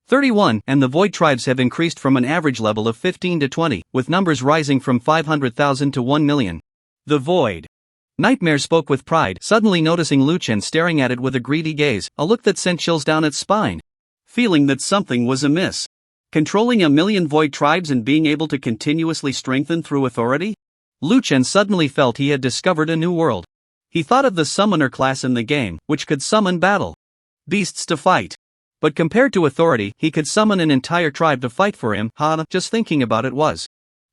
31, and the void tribes have increased from an average level of 15 to 20, with numbers rising from 500,000 to 1,000,000. The void nightmare spoke with pride, suddenly noticing Lu Chen staring at it with a greedy gaze, a look that sent chills down its spine. Feeling that something was amiss. Controlling 1,000,000 void tribes and being able to continuously strengthen through authority? Lu Chen suddenly felt he had discovered a new world. He thought of the summoner class in the game, which could summon battle beasts to fight. But compared to authority, he could summon an entire tribe to fight for him. Just thinking about it was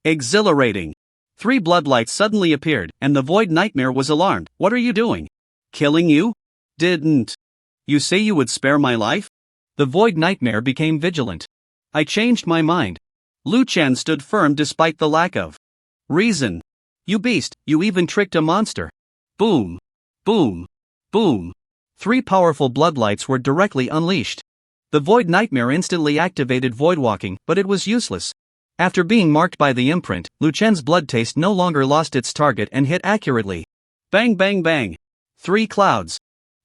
exhilarating. 3 bloodlights suddenly appeared, and the void nightmare was alarmed. What are you doing? Killing you? Didn't you say you would spare my life? The void nightmare became vigilant. I changed my mind. Lu Chen stood firm despite the lack of reason. You beast, you even tricked a monster. Boom. Boom. Boom. 3 powerful bloodlights were directly unleashed. The void nightmare instantly activated void walking, but it was useless. After being marked by the imprint, Lu Chen's blood taste no longer lost its target and hit accurately. Bang bang bang. 3 clouds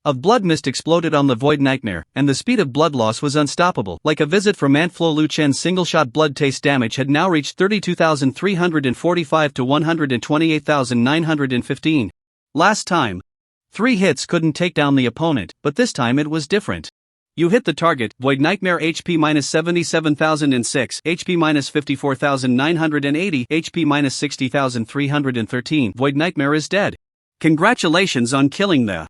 of blood mist exploded on the void nightmare, and the speed of blood loss was unstoppable. Like a visit from Antflow, Lu Chen's single-shot blood taste damage had now reached 32,345 to 128,915. Last time, 3 hits couldn't take down the opponent, but this time it was different. You hit the target, Void Nightmare HP minus 77,006, HP minus 54,980, HP minus 60,313. Void Nightmare is dead. Congratulations on killing the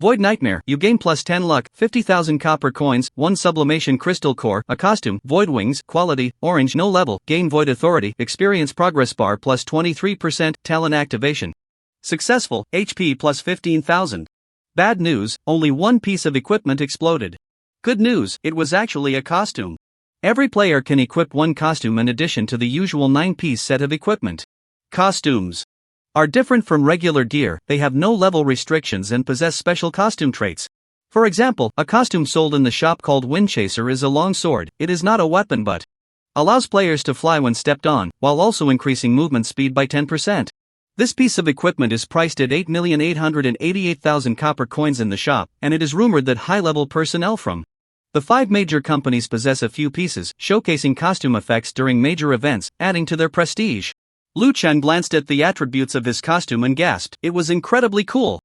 Void Nightmare. You gain plus 10 luck, 50,000 copper coins, 1 sublimation crystal core, a costume, Void Wings, quality, orange, no level, gain Void Authority, experience progress bar plus 23%, talent activation. Successful, HP plus 15,000. Bad news, only 1 piece of equipment exploded. Good news, it was actually a costume. Every player can equip 1 costume in addition to the usual 9-piece set of equipment. Costumes are different from regular gear, they have no level restrictions and possess special costume traits. For example, a costume sold in the shop called Windchaser is a long sword. It is not a weapon but allows players to fly when stepped on, while also increasing movement speed by 10%. This piece of equipment is priced at 8,888,000 copper coins in the shop, and it is rumored that high-level personnel from the 5 major companies possess a few pieces, showcasing costume effects during major events, adding to their prestige. Lu Chen glanced at the attributes of his costume and gasped, it was incredibly cool.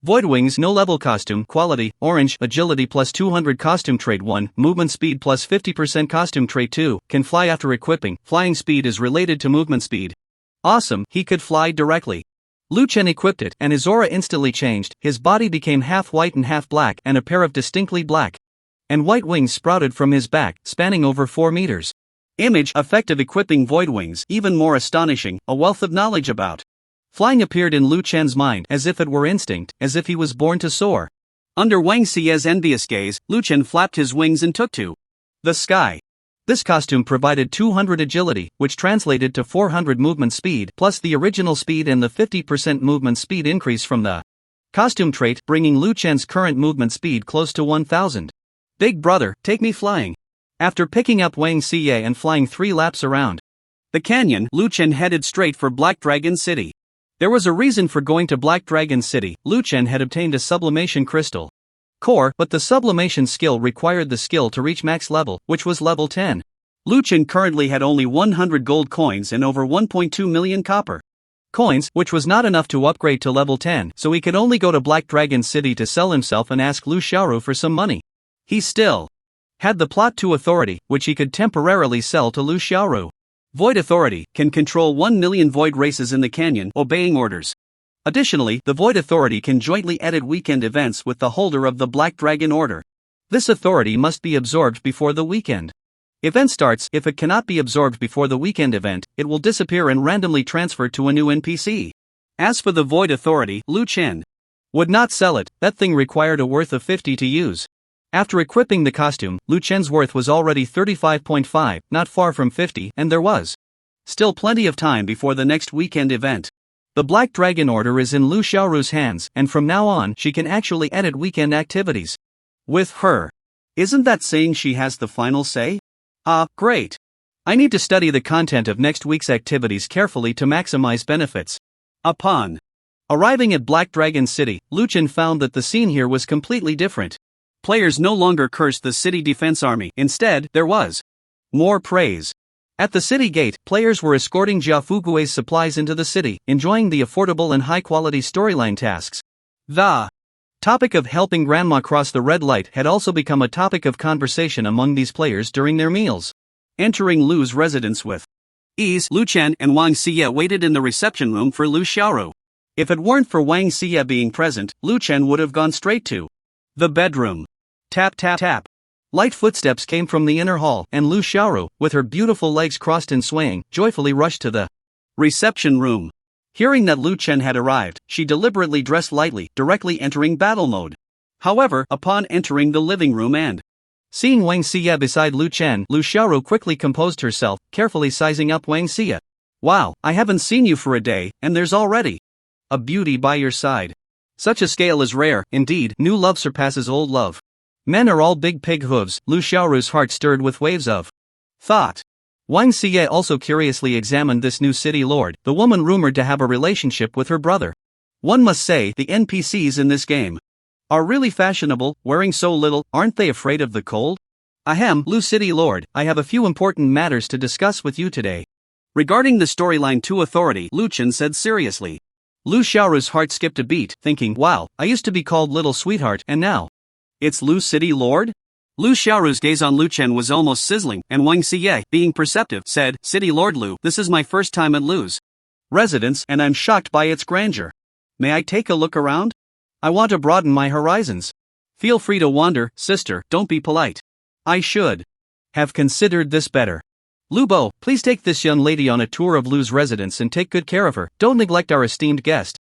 Void Wings, no level costume, quality, orange, agility plus 200 costume trait 1, movement speed plus 50% costume trait 2, can fly after equipping, flying speed is related to movement speed. Awesome, he could fly directly. Lu Chen equipped it, and his aura instantly changed, his body became half white and half black, and a pair of distinctly black and white wings sprouted from his back, spanning over 4 meters. Image effect of equipping Void Wings, even more astonishing, a wealth of knowledge about flying appeared in Lu Chen's mind, as if it were instinct, as if he was born to soar. Under Wang Xie's envious gaze, Lu Chen flapped his wings and took to the sky. This costume provided 200 agility, which translated to 400 movement speed, plus the original speed and the 50% movement speed increase from the costume trait, bringing Lu Chen's current movement speed close to 1,000. Big brother, take me flying. After picking up Wang Xie and flying 3 laps around the canyon, Lu Chen headed straight for Black Dragon City. There was a reason for going to Black Dragon City. Lu Chen had obtained a sublimation crystal core, but the sublimation skill required the skill to reach max level, which was level 10. Lu Chen currently had only 100 gold coins and over 1.2 million copper coins, which was not enough to upgrade to level 10, so he could only go to Black Dragon City to sell himself and ask Lu Xiaoru for some money. He still had the plot to authority, which he could temporarily sell to Lu Xiaoru. Void Authority can control 1 million void races in the canyon, obeying orders. Additionally, the Void Authority can jointly edit weekend events with the holder of the Black Dragon Order. This authority must be absorbed before the weekend event starts. If it cannot be absorbed before the weekend event, it will disappear and randomly transfer to a new NPC. As for the Void Authority, Lu Chen would not sell it, that thing required a worth of 50 to use. After equipping the costume, Lu Chen's worth was already 35.5, not far from 50, and there was still plenty of time before the next weekend event. The Black Dragon Order is in Lu Xiaoru's hands, and from now on she can actually edit weekend activities. With her. Isn't that saying she has the final say? Great. I need to study the content of next week's activities carefully to maximize benefits. Upon arriving at Black Dragon City, Lu Chen found that the scene here was completely different. Players no longer cursed the city defense army, instead, there was more praise. At the city gate, players were escorting Jia Fugui's supplies into the city, enjoying the affordable and high-quality storyline tasks. The topic of helping Grandma cross the red light had also become a topic of conversation among these players during their meals. Entering Lu's residence with ease, Lu Chen and Wang Xie waited in the reception room for Lu Xiaoru. If it weren't for Wang Xie being present, Lu Chen would have gone straight to the bedroom. Tap tap tap. Light footsteps came from the inner hall, and Lu Xiaoru, with her beautiful legs crossed and swaying, joyfully rushed to the reception room. Hearing that Lu Chen had arrived, she deliberately dressed lightly, directly entering battle mode. However, upon entering the living room and seeing Wang Xie beside Lu Chen, Lu Xiaoru quickly composed herself, carefully sizing up Wang Xie. Wow, I haven't seen you for a day, and there's already a beauty by your side. Such a scale is rare, indeed, new love surpasses old love. Men are all big pig hooves, Lu Xiaoru's heart stirred with waves of thought. Wang Xie also curiously examined this new city lord, the woman rumored to have a relationship with her brother. One must say, the NPCs in this game are really fashionable, wearing so little, aren't they afraid of the cold? Ahem, Lu City Lord, I have a few important matters to discuss with you today. Regarding the storyline 2 authority, Lu Chen said seriously. Lu Xiaoru's heart skipped a beat, thinking, wow, I used to be called Little Sweetheart, and now it's Lu City Lord? Lu Xiaoru's gaze on Lu Chen was almost sizzling, and Wang Xie, being perceptive, said, City Lord Lu, this is my first time at Lu's residence, and I'm shocked by its grandeur. May I take a look around? I want to broaden my horizons. Feel free to wander, sister, don't be polite. I should have considered this better. Lu Bo, please take this young lady on a tour of Lu's residence and take good care of her, don't neglect our esteemed guest.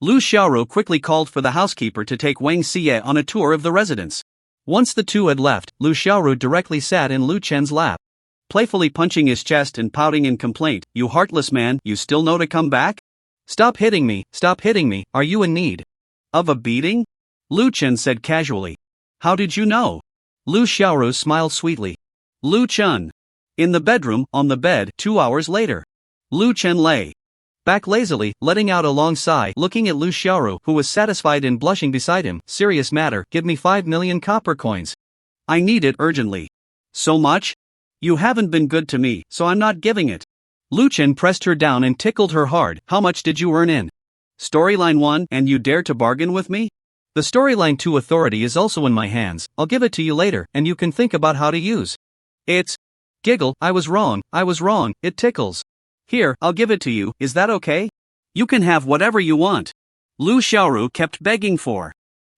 Lu Xiaoru quickly called for the housekeeper to take Wang Xie on a tour of the residence. Once the two had left, Lu Xiaoru directly sat in Lu Chen's lap, playfully punching his chest and pouting in complaint, you heartless man, you still know to come back? Stop hitting me, are you in need of a beating? Lu Chen said casually. How did you know? Lu Xiaoru smiled sweetly. Lu Chen. In the bedroom, on the bed, 2 hours later. Lu Chen lay back lazily, letting out a long sigh, looking at Lu Xiaoru, who was satisfied and blushing beside him. Serious matter, give me 5 million copper coins. I need it urgently. So much? You haven't been good to me, so I'm not giving it. Lu Chen pressed her down and tickled her hard. How much did you earn in Storyline 1, and you dare to bargain with me? The Storyline 2 authority is also in my hands, I'll give it to you later, and you can think about how to use it. Giggle, I was wrong, it tickles. Here, I'll give it to you, is that okay? You can have whatever you want. Lu Xiaoru kept begging for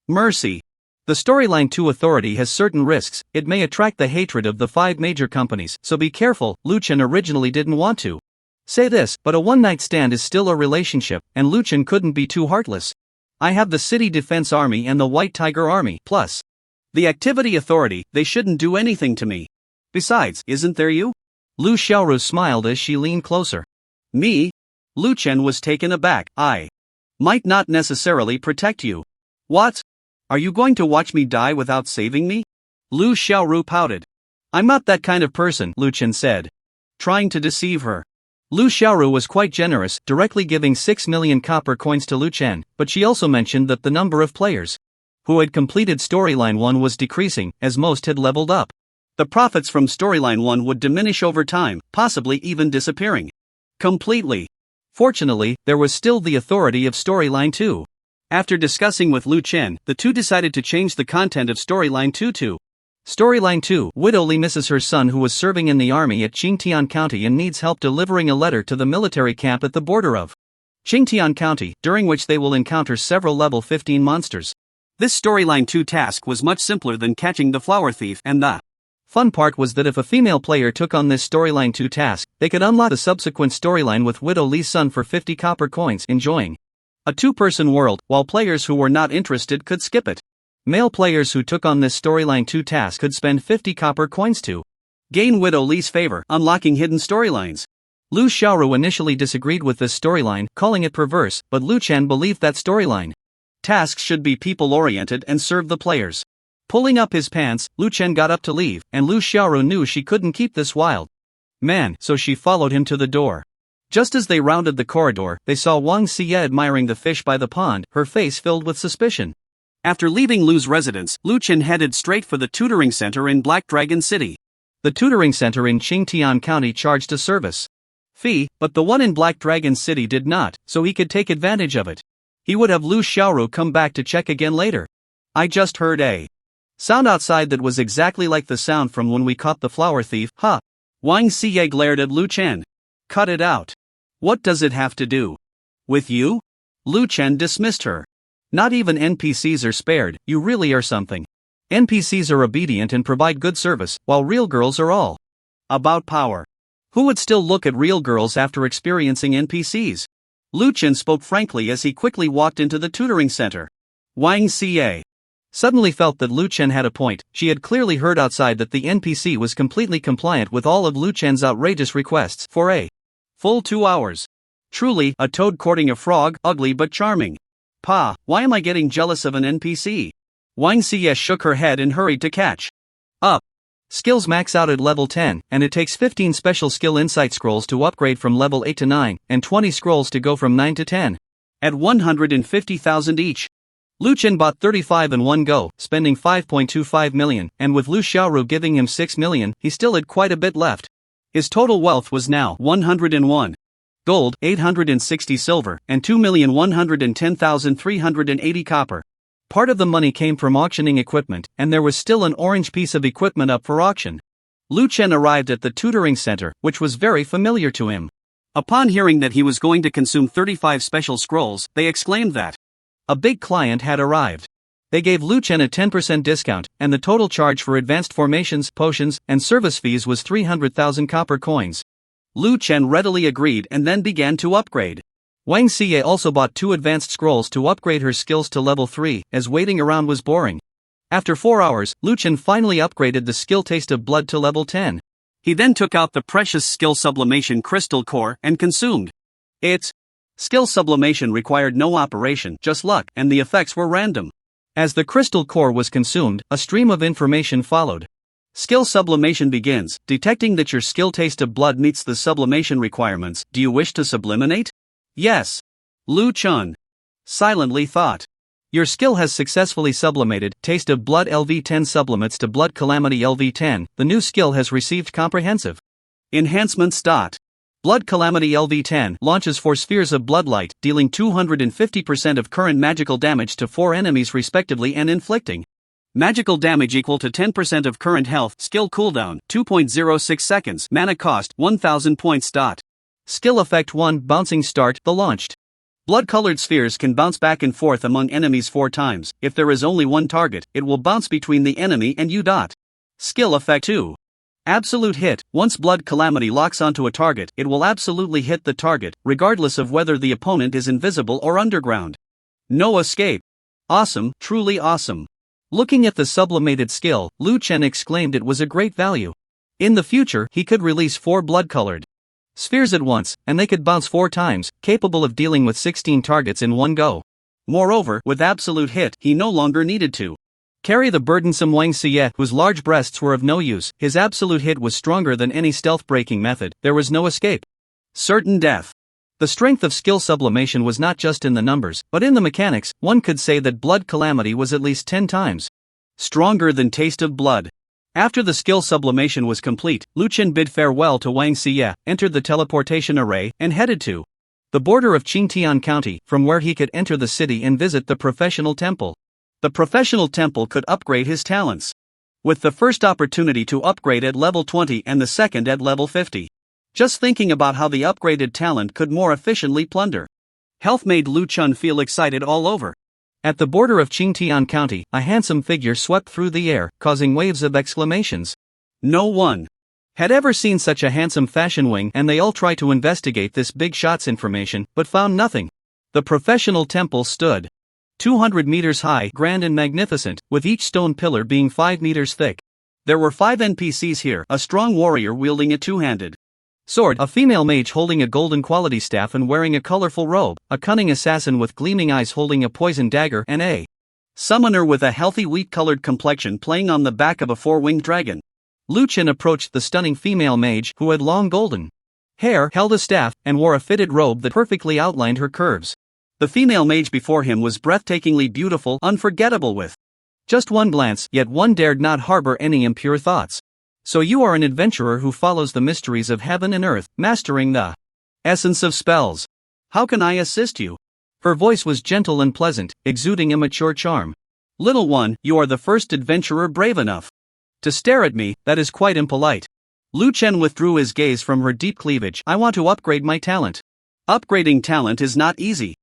mercy. The Storyline 2 authority has certain risks, it may attract the hatred of the 5 major companies, so be careful. Lu Chen originally didn't want to say this, but a one-night stand is still a relationship, and Lu Chen couldn't be too heartless. I have the City Defense Army and the White Tiger Army, plus the Activity Authority, they shouldn't do anything to me. Besides, isn't there you? Lu Xiaoru smiled as she leaned closer. Me? Lu Chen was taken aback. I might not necessarily protect you. What? Are you going to watch me die without saving me? Lu Xiaoru pouted. I'm not that kind of person, Lu Chen said, trying to deceive her. Lu Xiaoru was quite generous, directly giving 6 million copper coins to Lu Chen, but she also mentioned that the number of players who had completed Storyline 1 was decreasing, as most had leveled up. The profits from Storyline 1 would diminish over time, possibly even disappearing completely. Fortunately, there was still the authority of Storyline 2. After discussing with Lu Chen, the two decided to change the content of Storyline 2 to Storyline 2. Widow Li misses her son who was serving in the army at Qingtian County and needs help delivering a letter to the military camp at the border of Qingtian County, during which they will encounter several level 15 monsters. This Storyline 2 task was much simpler than catching the flower thief, and the fun part was that if a female player took on this Storyline 2 task, they could unlock the subsequent storyline with Widow Li's son for 50 copper coins, enjoying a two-person world, while players who were not interested could skip it. Male players who took on this Storyline 2 task could spend 50 copper coins to gain Widow Li's favor, unlocking hidden storylines. Lu Xiaoru initially disagreed with this storyline, calling it perverse, but Lu Chen believed that storyline. Tasks should be people-oriented and serve the players. Pulling up his pants, Lu Chen got up to leave, and Lu Xiaoru knew she couldn't keep this wild man, so she followed him to the door. Just as they rounded the corridor, they saw Wang Xie admiring the fish by the pond, her face filled with suspicion. After leaving Lu's residence, Lu Chen headed straight for the tutoring center in Black Dragon City. The tutoring center in Qingtian County charged a service fee, but the one in Black Dragon City did not, so he could take advantage of it. He would have Lu Xiaoru come back to check again later. I just heard a sound outside that was exactly like the sound from when we caught the flower thief, huh? Wang Xie glared at Lu Chen. Cut it out. What does it have to do with you? Lu Chen dismissed her. Not even NPCs are spared, you really are something. NPCs are obedient and provide good service, while real girls are all about power. Who would still look at real girls after experiencing NPCs? Lu Chen spoke frankly as he quickly walked into the tutoring center. Wang Xie suddenly felt that Lu Chen had a point. She had clearly heard outside that the NPC was completely compliant with all of Lu Chen's outrageous requests for a full 2 hours. Truly, a toad courting a frog, ugly but charming. Pa, why am I getting jealous of an NPC? Wang Xie shook her head and hurried to catch up. Skills max out at level 10, and it takes 15 special skill insight scrolls to upgrade from level 8 to 9, and 20 scrolls to go from 9 to 10. At 150,000 each. Lu Chen bought 35 in one go, spending 5.25 million, and with Lu Xiaoru giving him 6 million, he still had quite a bit left. His total wealth was now 101 gold, 860 silver, and 2,110,380 copper. Part of the money came from auctioning equipment, and there was still an orange piece of equipment up for auction. Lu Chen arrived at the tutoring center, which was very familiar to him. Upon hearing that he was going to consume 35 special scrolls, they exclaimed that a big client had arrived. They gave Lu Chen a 10% discount, and the total charge for advanced formations, potions, and service fees was 300,000 copper coins. Lu Chen readily agreed and then began to upgrade. Wang Xie also bought 2 advanced scrolls to upgrade her skills to level 3, as waiting around was boring. After 4 hours, Lu Chen finally upgraded the skill Taste of Blood to level 10. He then took out the precious skill Sublimation Crystal Core and consumed its skill sublimation required no operation, just luck, and the effects were random. As the crystal core was consumed, a stream of information followed. Skill sublimation begins. Detecting that your skill Taste of Blood meets the sublimation requirements, do you wish to subliminate? Yes. Lu Chen silently thought. Your skill has successfully sublimated. Taste of Blood LV10 sublimates to Blood Calamity LV10. The new skill has received comprehensive enhancements. Blood Calamity LV10 launches 4 spheres of bloodlight, dealing 250% of current magical damage to 4 enemies respectively and inflicting magical damage equal to 10% of current health. Skill cooldown 2.06 seconds. Mana cost 1000 points. Skill effect 1 Bouncing Start. The launched blood-colored spheres can bounce back and forth among enemies 4 times. If there is only one target, it will bounce between the enemy and you. Skill effect 2 Absolute Hit. Once Blood Calamity locks onto a target, it will absolutely hit the target, regardless of whether the opponent is invisible or underground. No escape. Awesome, truly awesome. Looking at the sublimated skill, Lu Chen exclaimed it was a great value. In the future, he could release 4 blood-colored spheres at once, and they could bounce 4 times, capable of dealing with 16 targets in one go. Moreover, with Absolute Hit, he no longer needed to carry the burdensome Wang Xie, whose large breasts were of no use. His absolute hit was stronger than any stealth-breaking method. There was no escape. Certain death. The strength of skill sublimation was not just in the numbers, but in the mechanics. One could say that Blood Calamity was at least 10 times stronger than Taste of Blood. After the skill sublimation was complete, Lu Chen bid farewell to Wang Xie, entered the teleportation array, and headed to the border of Qingtian County, from where he could enter the city and visit the professional temple. The professional temple could upgrade his talents, with the first opportunity to upgrade at level 20 and the second at level 50. Just thinking about how the upgraded talent could more efficiently plunder health made Lu Chen feel excited all over. At the border of Qingtian County, a handsome figure swept through the air, causing waves of exclamations. No one had ever seen such a handsome fashion wing, and they all tried to investigate this big shot's information, but found nothing. The professional temple stood 200 meters high, grand and magnificent, with each stone pillar being 5 meters thick. There were 5 NPCs here, a strong warrior wielding a two-handed Sword, a female mage holding a golden quality staff and wearing a colorful robe, a cunning assassin with gleaming eyes holding a poison dagger, and a summoner with a healthy wheat-colored complexion playing on the back of a four-winged dragon. Lu Chen approached the stunning female mage, who had long golden hair, held a staff, and wore a fitted robe that perfectly outlined her curves. The female mage before him was breathtakingly beautiful, unforgettable with just one glance, yet one dared not harbor any impure thoughts. So you are an adventurer who follows the mysteries of heaven and earth, mastering the essence of spells. How can I assist you? Her voice was gentle and pleasant, exuding a mature charm. Little one, you are the first adventurer brave enough to stare at me. That is quite impolite. Lu Chen withdrew his gaze from her deep cleavage. I want to upgrade my talent. Upgrading talent is not easy.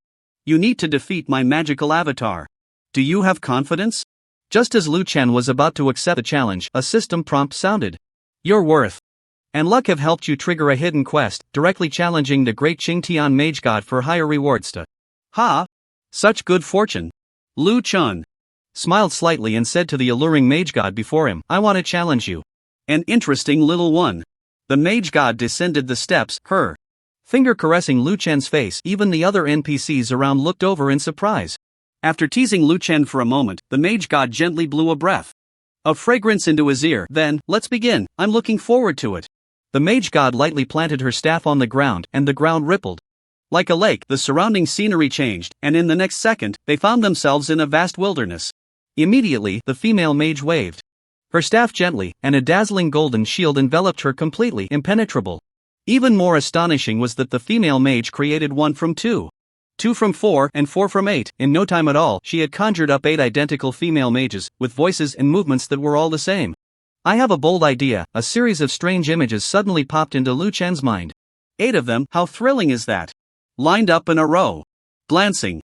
You need to defeat my magical avatar. Do you have confidence? Just as Lu Chen was about to accept the challenge, a system prompt sounded. Your worth and luck have helped you trigger a hidden quest, directly challenging the great Qingtian mage god for higher rewards to. Ha! Such good fortune. Lu Chen smiled slightly and said to the alluring mage god before him, I want to challenge you. An interesting little one. The mage god descended the steps, her finger caressing Lu Chen's face. Even the other NPCs around looked over in surprise. After teasing Lu Chen for a moment, the mage god gently blew a breath of fragrance into his ear. Then, let's begin, I'm looking forward to it. The mage god lightly planted her staff on the ground, and the ground rippled. Like a lake, the surrounding scenery changed, and in the next second, they found themselves in a vast wilderness. Immediately, the female mage waved her staff gently, and a dazzling golden shield enveloped her completely impenetrable. Even more astonishing was that the female mage created 1 from 2. 2 from 4, and 4 from 8. In no time at all, she had conjured up 8 identical female mages, with voices and movements that were all the same. I have a bold idea. A series of strange images suddenly popped into Lu Chen's mind. 8 of them, how thrilling is that? Lined up in a row. Glancing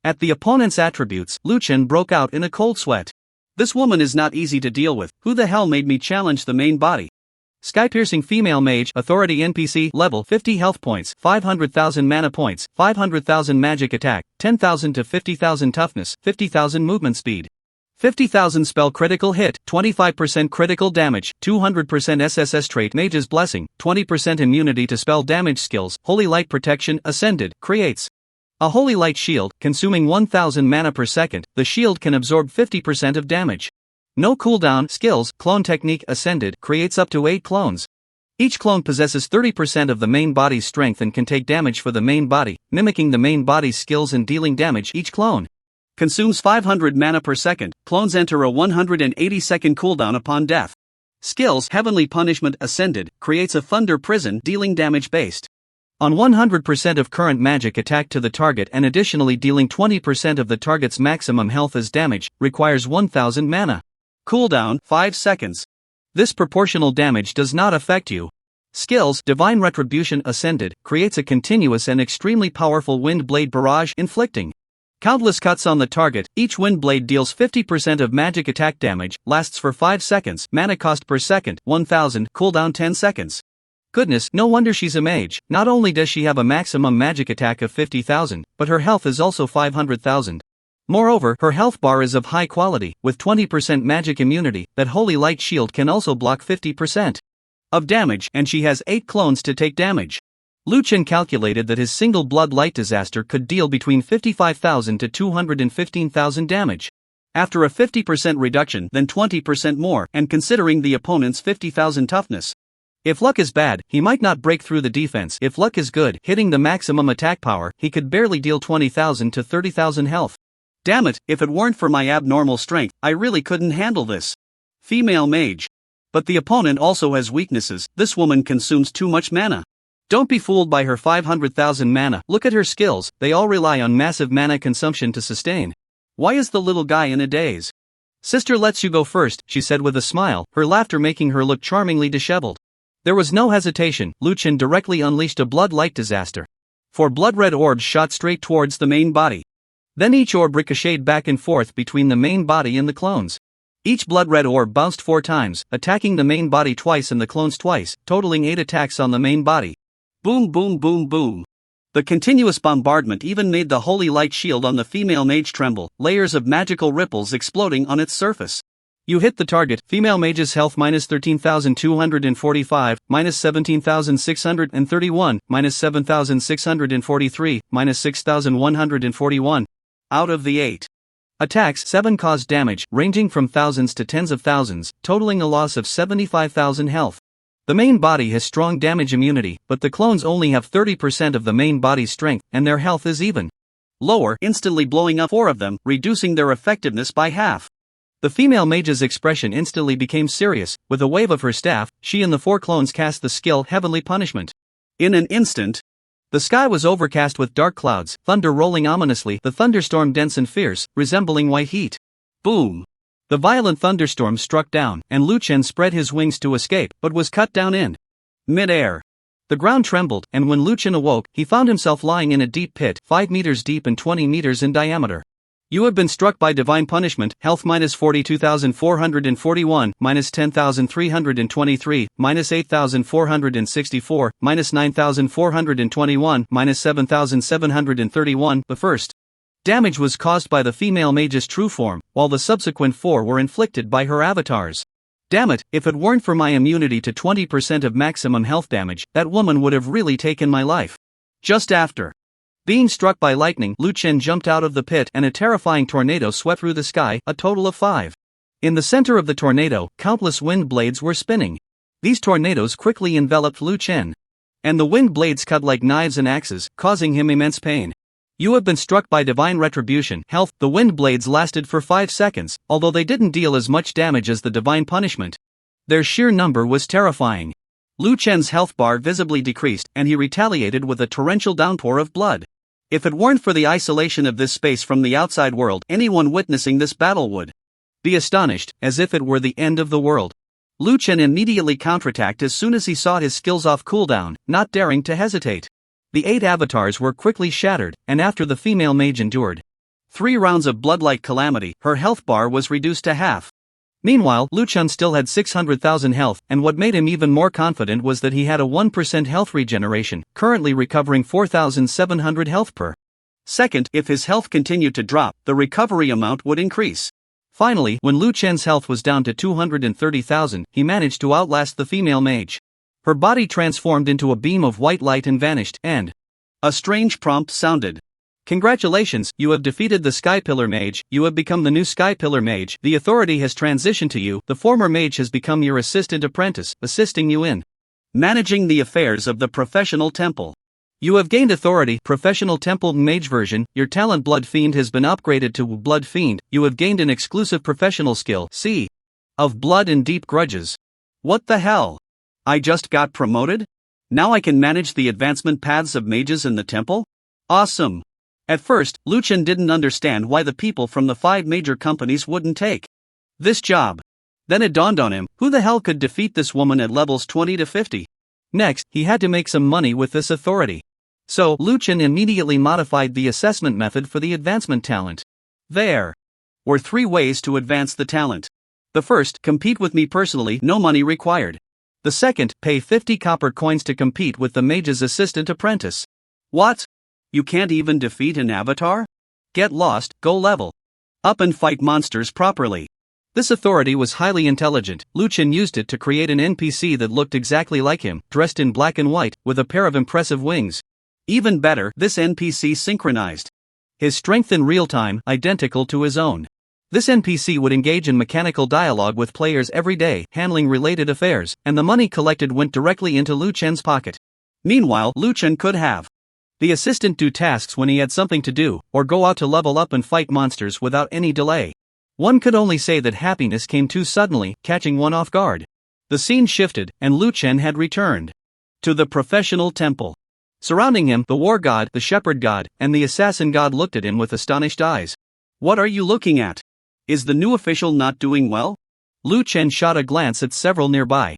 at the opponent's attributes, Lu Chen broke out in a cold sweat. This woman is not easy to deal with. Who the hell made me challenge the main body? Sky-piercing female mage, authority NPC, level 50 health points, 500,000 mana points, 500,000 magic attack, 10,000 to 50,000 toughness, 50,000 movement speed, 50,000 spell critical hit, 25% critical damage, 200% SSS trait Mage's Blessing, 20% immunity to spell damage skills, Holy Light Protection, Ascended, creates a Holy Light Shield, consuming 1,000 mana per second. The shield can absorb 50% of damage. No cooldown. Skills, Clone Technique Ascended, creates up to 8 clones. Each clone possesses 30% of the main body's strength and can take damage for the main body, mimicking the main body's skills and dealing damage. Each clone consumes 500 mana per second. Clones enter a 180-second cooldown upon death. Skills, Heavenly Punishment Ascended, creates a Thunder Prison, dealing damage based on 100% of current magic attack to the target and additionally dealing 20% of the target's maximum health as damage, requires 1000 mana. Cooldown, 5 seconds. This proportional damage does not affect you. Skills, Divine Retribution Ascended, creates a continuous and extremely powerful wind blade barrage, inflicting countless cuts on the target. Each wind blade deals 50% of magic attack damage, lasts for 5 seconds, mana cost per second, 1000, cooldown 10 seconds. Goodness, no wonder she's a mage. Not only does she have a maximum magic attack of 50,000, but her health is also 500,000. Moreover, her health bar is of high quality, with 20% magic immunity. That Holy Light Shield can also block 50% of damage, and she has 8 clones to take damage. Lu Chen calculated that his single Blood Light Disaster could deal between 55,000 to 215,000 damage. After a 50% reduction, then 20% more, and considering the opponent's 50,000 toughness. If luck is bad, he might not break through the defense. If luck is good, hitting the maximum attack power, he could barely deal 20,000 to 30,000 health. Damn it, if it weren't for my abnormal strength, I really couldn't handle this. Female mage. But the opponent also has weaknesses. This woman consumes too much mana. Don't be fooled by her 500,000 mana. Look at her skills, they all rely on massive mana consumption to sustain. Why is the little guy in a daze? Sister lets you go first, she said with a smile, her laughter making her look charmingly disheveled. There was no hesitation. Lu Chen directly unleashed a Blood Light Disaster. 4 blood-red orbs shot straight towards the main body. Then each orb ricocheted back and forth between the main body and the clones. Each blood-red orb bounced 4 times, attacking the main body twice and the clones twice, totaling 8 attacks on the main body. Boom boom boom boom. The continuous bombardment even made the Holy Light Shield on the female mage tremble, layers of magical ripples exploding on its surface. You hit the target. Female mage's health minus 13,245, minus 17,631, minus 7,643, minus 6,141. Out of the 8 attacks, 7 caused damage, ranging from thousands to tens of thousands, totaling a loss of 75,000 health. The main body has strong damage immunity, but the clones only have 30% of the main body's strength, and their health is even lower, instantly blowing up 4 of them, reducing their effectiveness by half. The female mage's expression instantly became serious. With a wave of her staff, she and the 4 clones cast the skill Heavenly Punishment. In an instant, the sky was overcast with dark clouds, thunder rolling ominously, the thunderstorm dense and fierce, resembling white heat. Boom! The violent thunderstorm struck down, and Lu Chen spread his wings to escape, but was cut down in mid-air. The ground trembled, and when Lu Chen awoke, he found himself lying in a deep pit, 5 meters deep and 20 meters in diameter. You have been struck by divine punishment, health minus 42,441, minus 10,323, minus 8,464, minus 9,421, minus 7,731. The first damage was caused by the female mage's true form, while the subsequent 4 were inflicted by her avatars. Damn it, if it weren't for my immunity to 20% of maximum health damage, that woman would have really taken my life. Just after being struck by lightning, Lu Chen jumped out of the pit and a terrifying tornado swept through the sky, a total of 5. In the center of the tornado, countless wind blades were spinning. These tornadoes quickly enveloped Lu Chen, and the wind blades cut like knives and axes, causing him immense pain. You have been struck by divine retribution, health. The wind blades lasted for 5 seconds, although they didn't deal as much damage as the divine punishment. Their sheer number was terrifying. Lu Chen's health bar visibly decreased, and he retaliated with a torrential downpour of blood. If it weren't for the isolation of this space from the outside world, anyone witnessing this battle would be astonished, as if it were the end of the world. Lu Chen immediately counterattacked as soon as he saw his skills off cooldown, not daring to hesitate. The 8 avatars were quickly shattered, and after the female mage endured 3 rounds of blood-like calamity, her health bar was reduced to half. Meanwhile, Lu Chen still had 600,000 health, and what made him even more confident was that he had a 1% health regeneration, currently recovering 4,700 health per second. If his health continued to drop, the recovery amount would increase. Finally, when Lu Chen's health was down to 230,000, he managed to outlast the female mage. Her body transformed into a beam of white light and vanished, and a strange prompt sounded. Congratulations, you have defeated the Sky Pillar Mage. You have become the new Sky Pillar Mage. The authority has transitioned to you. The former mage has become your assistant apprentice, assisting you in managing the affairs of the professional temple. You have gained authority. Professional temple mage version. Your talent Blood Fiend has been upgraded to Blood Fiend. You have gained an exclusive professional skill, Sea of Blood and Deep Grudges. What the hell? I just got promoted? Now I can manage the advancement paths of mages in the temple? Awesome! At first, Lu Chen didn't understand why the people from the 5 major companies wouldn't take this job. Then it dawned on him, who the hell could defeat this woman at levels 20 to 50? Next, he had to make some money with this authority. So, Lu Chen immediately modified the assessment method for the advancement talent. There were 3 ways to advance the talent. The first, compete with me personally, no money required. The second, pay 50 copper coins to compete with the mage's assistant apprentice. What? You can't even defeat an avatar? Get lost, go level up and fight monsters properly. This authority was highly intelligent. Lu Chen used it to create an NPC that looked exactly like him, dressed in black and white, with a pair of impressive wings. Even better, this NPC synchronized his strength in real time, identical to his own. This NPC would engage in mechanical dialogue with players every day, handling related affairs, and the money collected went directly into Lu Chen's pocket. Meanwhile, Lu Chen could have the assistant do tasks when he had something to do, or go out to level up and fight monsters without any delay. One could only say that happiness came too suddenly, catching one off guard. The scene shifted, and Lu Chen had returned to the professional temple. Surrounding him, the war god, the shepherd god, and the assassin god looked at him with astonished eyes. What are you looking at? Is the new official not doing well? Lu Chen shot a glance at several nearby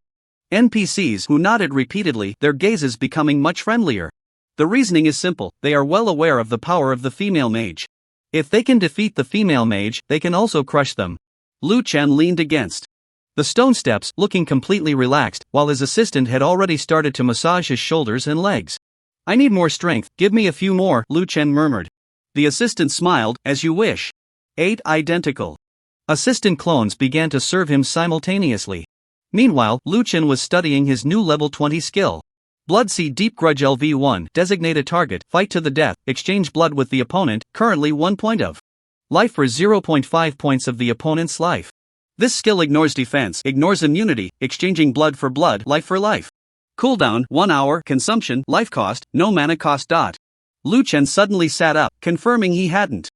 NPCs who nodded repeatedly, their gazes becoming much friendlier. The reasoning is simple, they are well aware of the power of the female mage. If they can defeat the female mage, they can also crush them. Lu Chen leaned against the stone steps, looking completely relaxed, while his assistant had already started to massage his shoulders and legs. I need more strength, give me a few more, Lu Chen murmured. The assistant smiled, as you wish. 8 identical Assistant clones began to serve him simultaneously. Meanwhile, Lu Chen was studying his new level 20 skill. Blood Sea Deep Grudge LV1. Designate a target, fight to the death, exchange blood with the opponent, currently 1 point of life for 0.5 points of the opponent's life. This skill ignores defense, ignores immunity, exchanging blood for blood, life for life. Cooldown, 1 hour, consumption, life cost, no mana cost. Lu Chen suddenly sat up, confirming he hadn't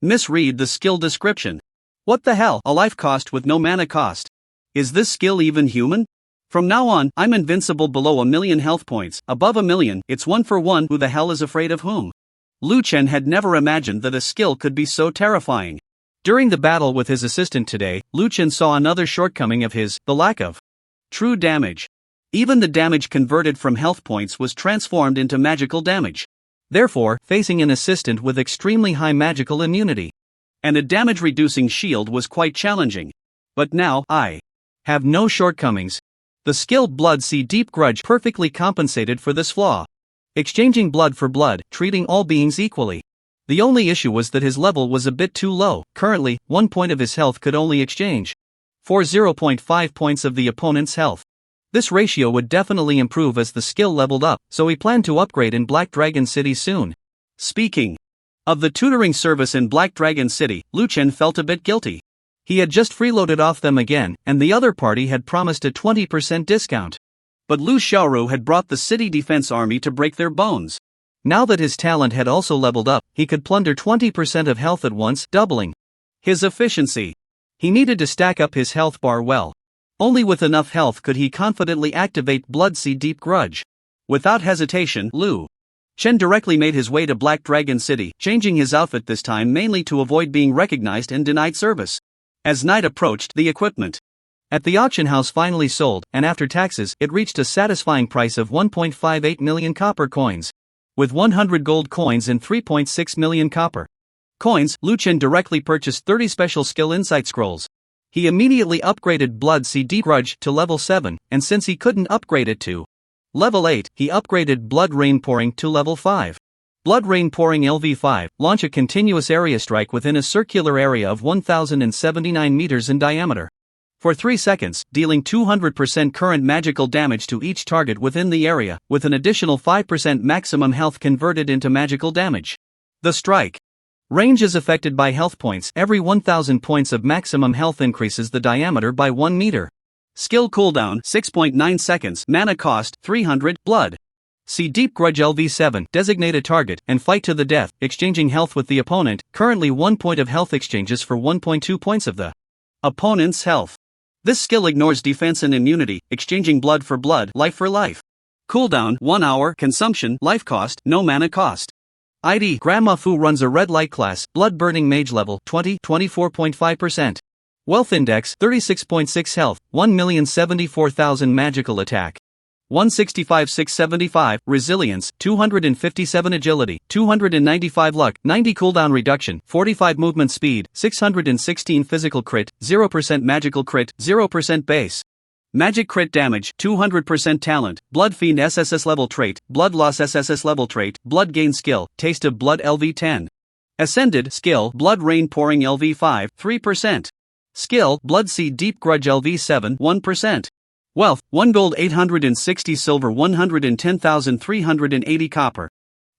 misread the skill description. What the hell, a life cost with no mana cost? Is this skill even human? From now on, I'm invincible below 1,000,000 health points, above 1,000,000, it's 1 for 1, who the hell is afraid of whom? Lu Chen had never imagined that a skill could be so terrifying. During the battle with his assistant today, Lu Chen saw another shortcoming of his, the lack of true damage. Even the damage converted from health points was transformed into magical damage. Therefore, facing an assistant with extremely high magical immunity and a damage-reducing shield was quite challenging. But now, I have no shortcomings. The skill Blood Sea Deep Grudge perfectly compensated for this flaw. Exchanging blood for blood, treating all beings equally. The only issue was that his level was a bit too low. Currently, 1 point of his health could only exchange for 0.5 points of the opponent's health. This ratio would definitely improve as the skill leveled up, so he planned to upgrade in Black Dragon City soon. Speaking of the tutoring service in Black Dragon City, Lu Chen felt a bit guilty. He had just freeloaded off them again, and the other party had promised a 20% discount. But Lu Xiaoru had brought the city defense army to break their bones. Now that his talent had also leveled up, he could plunder 20% of health at once, doubling his efficiency. He needed to stack up his health bar well. Only with enough health could he confidently activate Blood Sea Deep Grudge. Without hesitation, Lu Chen directly made his way to Black Dragon City, changing his outfit this time mainly to avoid being recognized and denied service. As night approached, the equipment at the auction house finally sold, and after taxes, it reached a satisfying price of 1.58 million copper coins. With 100 gold coins and 3.6 million copper coins, Lu Chen directly purchased 30 special skill insight scrolls. He immediately upgraded Blood Sea Deep Grudge to level 7, and since he couldn't upgrade it to level 8, he upgraded Blood Rain Pouring to level 5. Blood Rain Pouring LV5, launch a continuous area strike within a circular area of 1079 meters in diameter. For 3 seconds, dealing 200% current magical damage to each target within the area, with an additional 5% maximum health converted into magical damage. The strike range is affected by health points. Every 1000 points of maximum health increases the diameter by 1 meter. Skill cooldown 6.9 seconds. Mana cost 300. Blood Sea Deep Grudge LV7. Designate a target and fight to the death, exchanging health with the opponent. Currently 1 point of health exchanges for 1.2 points of the opponent's health. This skill ignores defense and immunity, exchanging blood for blood, life for life. Cooldown 1 hour. Consumption, life cost, no mana cost. ID Grandma Fu runs a red light class, blood burning mage level 20, 24.5%. Wealth index 36.6 health, 1,074,000 magical attack. 165,675, resilience, 257 agility, 295 luck, 90 cooldown reduction, 45 movement speed, 616 physical crit, 0% magical crit, 0% base magic crit damage, 200% talent, Blood Fiend SSS level trait, Blood Loss SSS level trait, Blood Gain skill, Taste of Blood LV10. Ascended skill, Blood Rain Pouring LV5, 3%. Skill, Blood Sea Deep Grudge LV7, 1%. Wealth, 1 gold 860 silver 110,380 copper.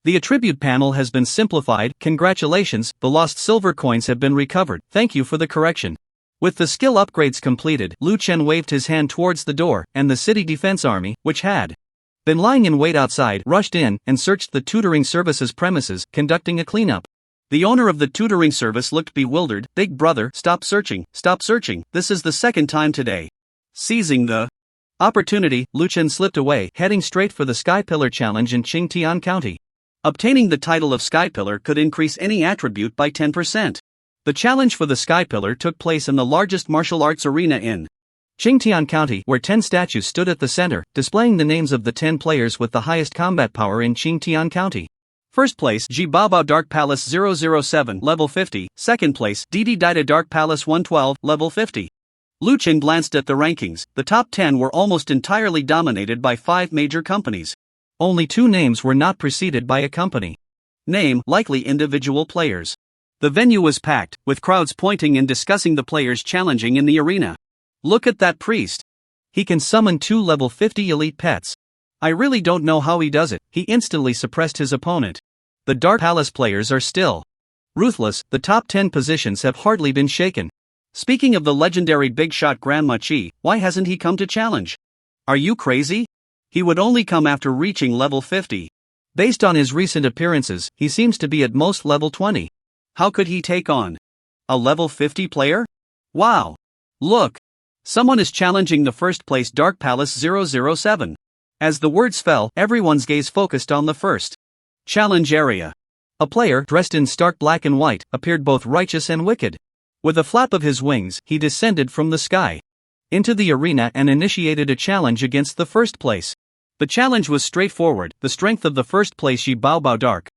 The attribute panel has been simplified. Congratulations, the lost silver coins have been recovered. Thank you for the correction. With the skill upgrades completed, Lu Chen waved his hand towards the door, and the city defense army, which had been lying in wait outside, rushed in and searched the tutoring service's premises, conducting a cleanup. The owner of the tutoring service looked bewildered. Big brother, stop searching, this is the second time today. Seizing the opportunity, Lu Chen slipped away, heading straight for the Sky Pillar Challenge in Qingtian County. Obtaining the title of Sky Pillar could increase any attribute by 10%. The challenge for the Sky Pillar took place in the largest martial arts arena in Qingtian County, where 10 statues stood at the center, displaying the names of the 10 players with the highest combat power in Qingtian County. First place, Jibabao Dark Palace 007, level 50. Second place, Didi Dida Dark Palace 112, level 50. Lu Chen glanced at the rankings. The top 10 were almost entirely dominated by 5 major companies. Only 2 names were not preceded by a company name, likely individual players. The venue was packed, with crowds pointing and discussing the players challenging in the arena. Look at that priest. He can summon 2 level 50 elite pets. I really don't know how he does it. He instantly suppressed his opponent. The Dark Palace players are still ruthless. The top 10 positions have hardly been shaken. Speaking of the legendary big shot Grandma Chi, why hasn't he come to challenge? Are you crazy? He would only come after reaching level 50. Based on his recent appearances, he seems to be at most level 20. How could he take on a level 50 player? Wow! Look! Someone is challenging the first place Dark Palace 007. As the words fell, everyone's gaze focused on the first challenge area. A player, dressed in stark black and white, appeared both righteous and wicked. With a flap of his wings, he descended from the sky into the arena and initiated a challenge against the first place. The challenge was straightforward: the strength of the first place Ji Bao Bao Dark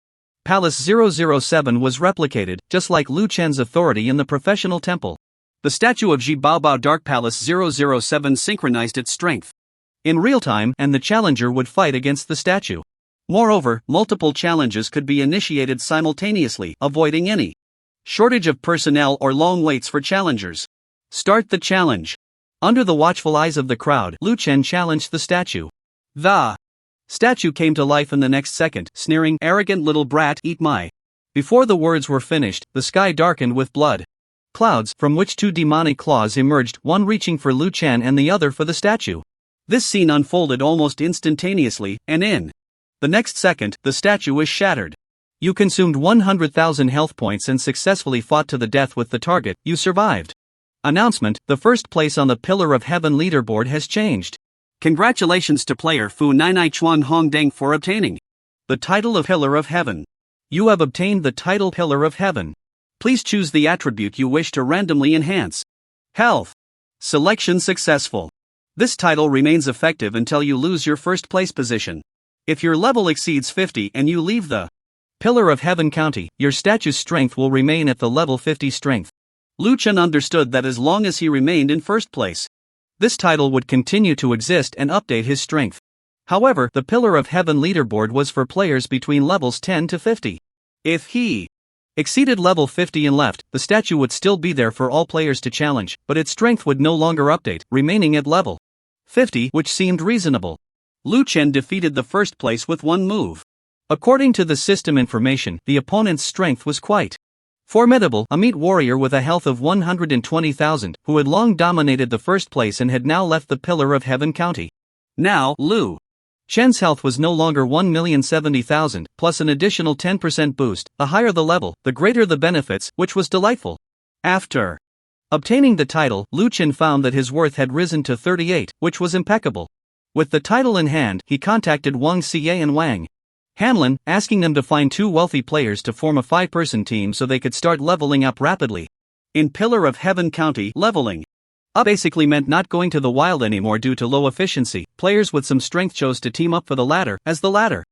Palace 007 was replicated, just like Lu Chen's authority in the professional temple. The statue of Ji Bao Bao Dark Palace 007 synchronized its strength in real time, and the challenger would fight against the statue. Moreover, multiple challenges could be initiated simultaneously, avoiding any shortage of personnel or long waits for challengers. Start the challenge. Under the watchful eyes of the crowd, Lu Chen challenged the statue. The statue came to life in the next second, sneering, "Arrogant little brat, eat my." Before the words were finished, the sky darkened with blood clouds, from which 2 demonic claws emerged, one reaching for Lu Chen and the other for the statue. This scene unfolded almost instantaneously, and in the next second, the statue was shattered. You consumed 100,000 health points and successfully fought to the death with the target. You survived. Announcement: the first place on the Pillar of Heaven leaderboard has changed. Congratulations to player Fu Nainai Chuan Hongdeng for obtaining the title of Pillar of Heaven. You have obtained the title Pillar of Heaven. Please choose the attribute you wish to randomly enhance. Health. Selection successful. This title remains effective until you lose your first place position. If your level exceeds 50 and you leave the Pillar of Heaven County, your statue's strength will remain at the level 50 strength. Lu Chen understood that as long as he remained in first place, this title would continue to exist and update his strength. However, the Pillar of Heaven leaderboard was for players between levels 10 to 50. If he exceeded level 50 and left, the statue would still be there for all players to challenge, but its strength would no longer update, remaining at level 50, which seemed reasonable. Lu Chen defeated the first place with one move. According to the system information, the opponent's strength was quite formidable, a meat warrior with a health of 120,000, who had long dominated the first place and had now left the Pillar of Heaven County. Now, Lu Chen's health was no longer 1,070,000, plus an additional 10% boost. The higher the level, the greater the benefits, which was delightful. After obtaining the title, Lu Chen found that his worth had risen to 38, which was impeccable. With the title in hand, he contacted Wang Xie and Wang Hanlin, asking them to find 2 wealthy players to form a 5-person team so they could start leveling up rapidly. In Pillar of Heaven County, leveling up basically meant not going to the wild anymore due to low efficiency. Players with some strength chose to team up for the ladder, as the ladder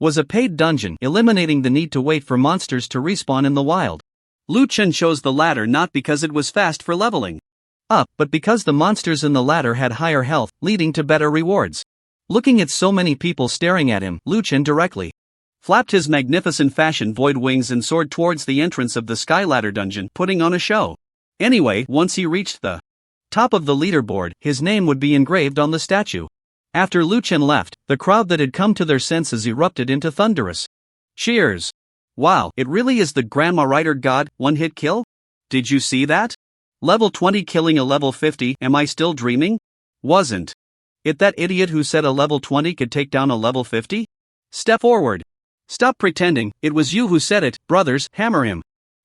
was a paid dungeon, eliminating the need to wait for monsters to respawn in the wild. Lu Chen chose the ladder not because it was fast for leveling up, but because the monsters in the ladder had higher health, leading to better rewards. Looking at so many people staring at him, Lu Chen directly flapped his magnificent fashion void wings and soared towards the entrance of the Sky Ladder dungeon, putting on a show. Anyway, once he reached the top of the leaderboard, his name would be engraved on the statue. After Lu Chen left, the crowd that had come to their senses erupted into thunderous cheers. Wow, it really is the Grandma Rider God, one-hit kill? Did you see that? Level 20 killing a level 50, am I still dreaming? Wasn't it that idiot who said a level 20 could take down a level 50? Step forward. Stop pretending, it was you who said it, brothers, hammer him.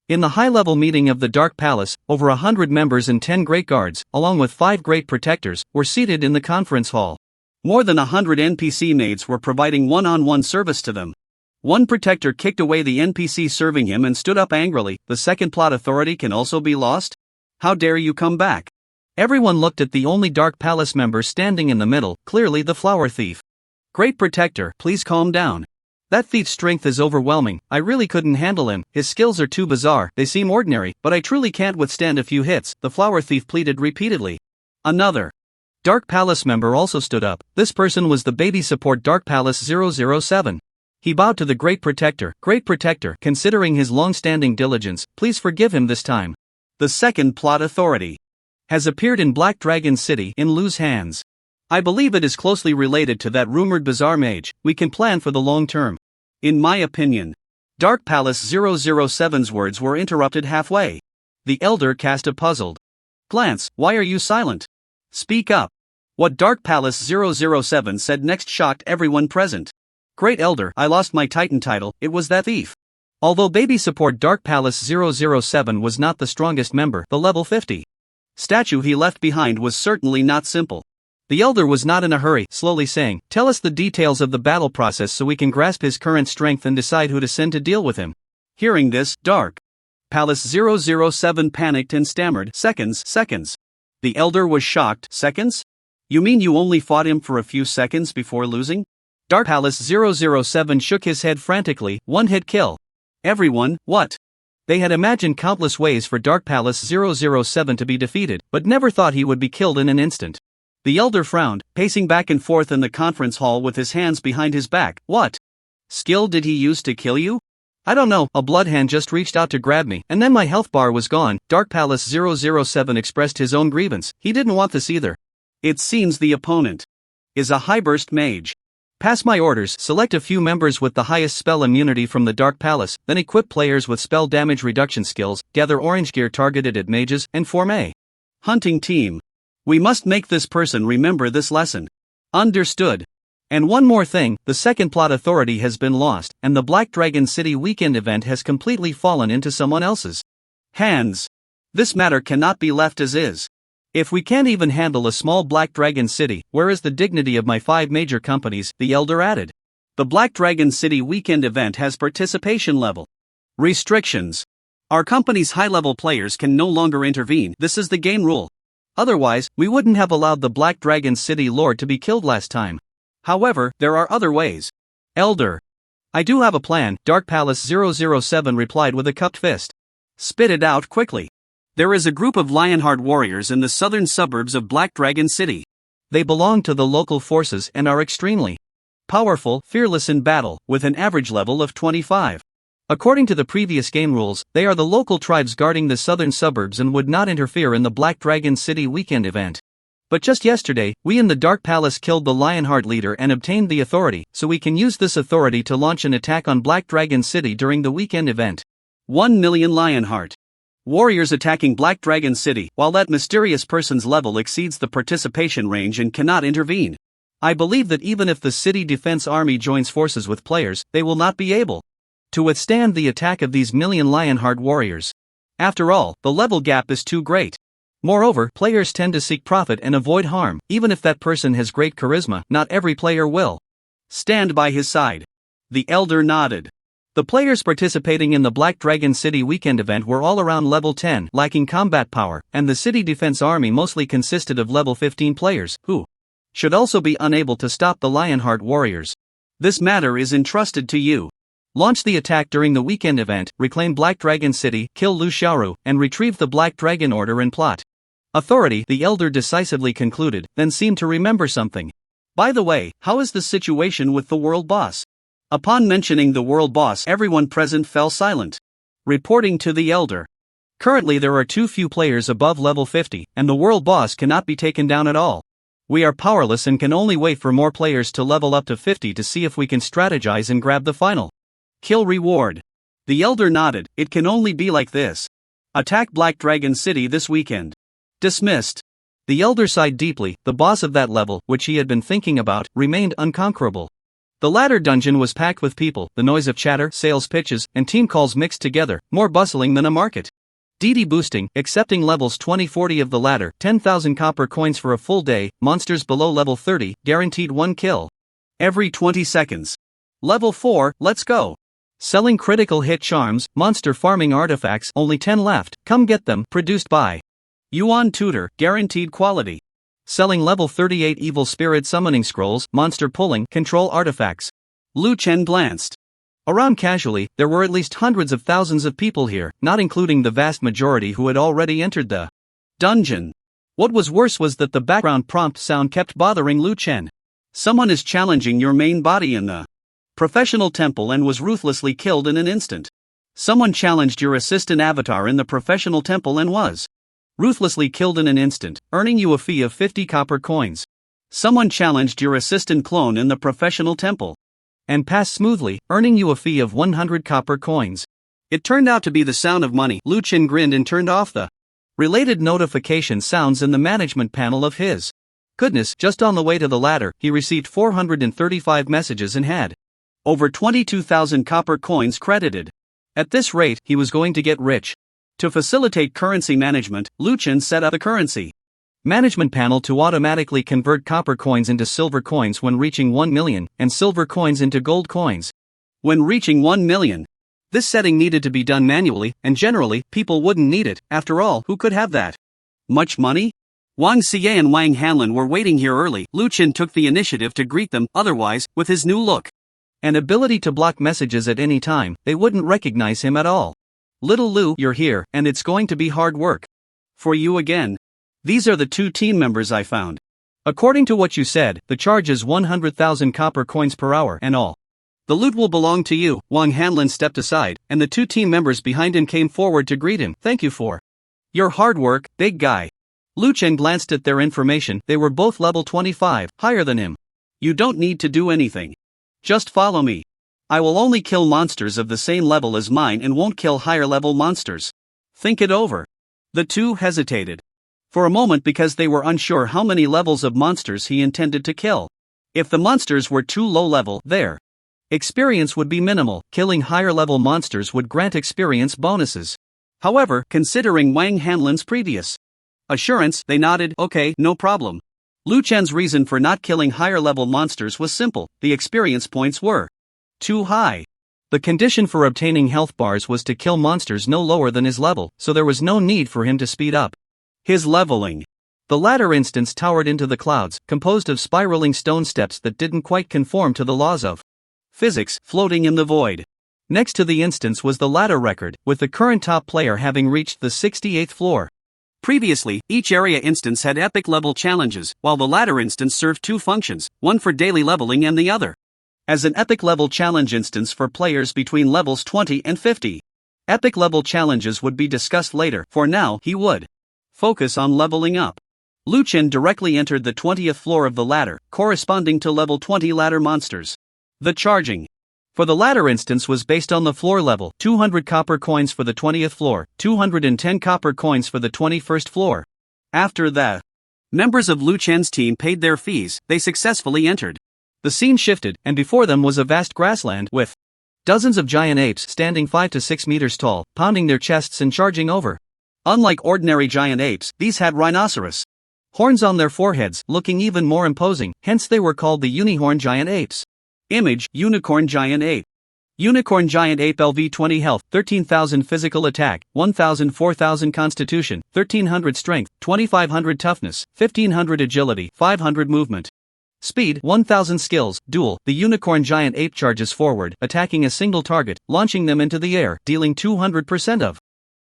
In the high-level meeting of the Dark Palace, over 100 members and 10 great guards, along with 5 great protectors, were seated in the conference hall. More than 100 NPC maids were providing one-on-one service to them. One protector kicked away the NPC serving him and stood up angrily. The second plot authority can also be lost? How dare you come back? Everyone looked at the only Dark Palace member standing in the middle, clearly the flower thief. Great protector, please calm down. That thief's strength is overwhelming, I really couldn't handle him, his skills are too bizarre, they seem ordinary, but I truly can't withstand a few hits, the flower thief pleaded repeatedly. Another Dark Palace member also stood up. This person was the baby support Dark Palace 007. He bowed to the Great Protector. Great Protector, considering his long-standing diligence, please forgive him this time. The second plot authority has appeared in Black Dragon City in Lu's hands. I believe it is closely related to that rumored bizarre mage. We can plan for the long term. In my opinion. Dark Palace 007's words were interrupted halfway. The Elder cast a puzzled glance. Why are you silent? Speak up. What Dark Palace 007 said next shocked everyone present. Great Elder, I lost my Titan title, it was that thief. Although baby support Dark Palace 007 was not the strongest member, the level 50 statue he left behind was certainly not simple. The Elder was not in a hurry, slowly saying, tell us the details of the battle process so we can grasp his current strength and decide who to send to deal with him. Hearing this, Dark Palace 007 panicked and stammered, seconds. The Elder was shocked, seconds? You mean you only fought him for a few seconds before losing? Dark Palace 007 shook his head frantically, one-hit kill. Everyone, what? They had imagined countless ways for Dark Palace 007 to be defeated, but never thought he would be killed in an instant. The Elder frowned, pacing back and forth in the conference hall with his hands behind his back. What skill did he use to kill you? I don't know, a blood hand just reached out to grab me, and then my health bar was gone. Dark Palace 007 expressed his own grievance. He didn't want this either. It seems the opponent is a high-burst mage. Pass my orders, select a few members with the highest spell immunity from the Dark Palace, then equip players with spell damage reduction skills, gather orange gear targeted at mages, and form a hunting team. We must make this person remember this lesson. Understood. And one more thing, the second plot authority has been lost, and the Black Dragon City weekend event has completely fallen into someone else's hands. This matter cannot be left as is. If we can't even handle a small Black Dragon City, where is the dignity of my 5 major companies? The Elder added. The Black Dragon City weekend event has participation level restrictions. Our company's high-level players can no longer intervene. This is the game rule. Otherwise, we wouldn't have allowed the Black Dragon City Lord to be killed last time. However, there are other ways. Elder, I do have a plan, Dark Palace 007 replied with a cupped fist. Spit it out quickly. There is a group of Lionheart warriors in the southern suburbs of Black Dragon City. They belong to the local forces and are extremely powerful, fearless in battle, with an average level of 25. According to the previous game rules, they are the local tribes guarding the southern suburbs and would not interfere in the Black Dragon City weekend event. But just yesterday, we in the Dark Palace killed the Lionheart leader and obtained the authority, so we can use this authority to launch an attack on Black Dragon City during the weekend event. 1 million Lionheart warriors attacking Black Dragon City, while that mysterious person's level exceeds the participation range and cannot intervene. I believe that even if the city defense army joins forces with players, they will not be able to withstand the attack of these million Lionheart warriors. After all, the level gap is too great. Moreover, players tend to seek profit and avoid harm. Even if that person has great charisma, not every player will stand by his side. The Elder nodded. The players participating in the Black Dragon City weekend event were all around level 10, lacking combat power, and the city defense army mostly consisted of level 15 players, who should also be unable to stop the Lionheart warriors. This matter is entrusted to you. Launch the attack during the weekend event, reclaim Black Dragon City, kill Lu Xiaoru, and retrieve the Black Dragon Order and plot. Authority, the Elder decisively concluded, then seemed to remember something. By the way, how is the situation with the world boss? Upon mentioning the world boss, everyone present fell silent. Reporting to the Elder. Currently there are too few players above level 50, and the world boss cannot be taken down at all. We are powerless and can only wait for more players to level up to 50 to see if we can strategize and grab the final kill reward. The Elder nodded. It can only be like this. Attack Black Dragon City this weekend. Dismissed. The Elder sighed deeply. The boss of that level, which he had been thinking about, remained unconquerable. The latter dungeon was packed with people, the noise of chatter, sales pitches, and team calls mixed together, more bustling than a market. DD boosting, accepting levels 20-40 of the ladder, 10,000 copper coins for a full day, monsters below level 30, guaranteed 1 kill every 20 seconds. Level 4, let's go. Selling critical hit charms, monster farming artifacts, only 10 left, come get them, produced by Yuan Tutor, guaranteed quality. Selling level 38 evil spirit summoning scrolls, monster pulling, control artifacts. Lu Chen glanced around casually. There were at least hundreds of thousands of people here, not including the vast majority who had already entered the dungeon. What was worse was that the background prompt sound kept bothering Lu Chen. Someone is challenging your main body in the Professional temple and was ruthlessly killed in an instant. Someone challenged your assistant avatar in the professional temple and was ruthlessly killed in an instant, earning you a fee of 50 copper coins. Someone challenged your assistant clone in the professional temple and passed smoothly, earning you a fee of 100 copper coins. It turned out to be the sound of money. Lu Chen grinned and turned off the related notification sounds in the management panel of his goodness. Just on the way to the ladder, he received 435 messages and had over 22,000 copper coins credited. At this rate, he was going to get rich. To facilitate currency management, Lu Chen set up the currency management panel to automatically convert copper coins into silver coins when reaching 1 million, and silver coins into gold coins when reaching 1 million. This setting needed to be done manually, and generally, people wouldn't need it. After all, who could have that much money? Wang Xie and Wang Hanlin were waiting here early. Lu Chen took the initiative to greet them. Otherwise, with his new look and ability to block messages at any time, they wouldn't recognize him at all. Little Lu, you're here, and it's going to be hard work for you again. These are the 2 team members I found. According to what you said, the charge is 100,000 copper coins per hour and all. The loot will belong to you. Wang Hanlin stepped aside, and the 2 team members behind him came forward to greet him. Thank you for your hard work, big guy. Lu Chen glanced at their information. They were both level 25, higher than him. You don't need to do anything. Just follow me. I will only kill monsters of the same level as mine and won't kill higher level monsters. Think it over. The 2 hesitated for a moment because they were unsure how many levels of monsters he intended to kill. If the monsters were too low level, their experience would be minimal. Killing higher level monsters would grant experience bonuses. However, considering Wang Hanlin's previous assurance, they nodded. Okay, no problem. Lu Chen's reason for not killing higher level monsters was simple: the experience points were too high. The condition for obtaining health bars was to kill monsters no lower than his level, so there was no need for him to speed up his leveling. The latter instance towered into the clouds, composed of spiraling stone steps that didn't quite conform to the laws of physics, floating in the void. Next to the instance was the ladder record, with the current top player having reached the 68th floor. Previously, each area instance had epic level challenges, while the latter instance served 2 functions, one for daily leveling and the other as an epic level challenge instance for players between levels 20 and 50. Epic level challenges would be discussed later. For now, he would focus on leveling up. Lu Chen directly entered the 20th floor of the ladder, corresponding to level 20 ladder monsters. The charging for the latter instance was based on the floor level: 200 copper coins for the 20th floor, 210 copper coins for the 21st floor. After that, members of Lu Chen's team paid their fees. They successfully entered. The scene shifted, and before them was a vast grassland with dozens of giant apes standing 5 to 6 meters tall, pounding their chests and charging over. Unlike ordinary giant apes, these had rhinoceros horns on their foreheads, looking even more imposing, hence they were called the unicorn giant apes. Image: Unicorn Giant Ape. Unicorn Giant Ape LV 20 health, 13,000 physical attack, 1,000 4,000 constitution, 1,300 strength, 2,500 toughness, 1,500 agility, 500 movement. Speed: 1,000 skills. Duel: the unicorn giant ape charges forward, attacking a single target, launching them into the air, dealing 200% of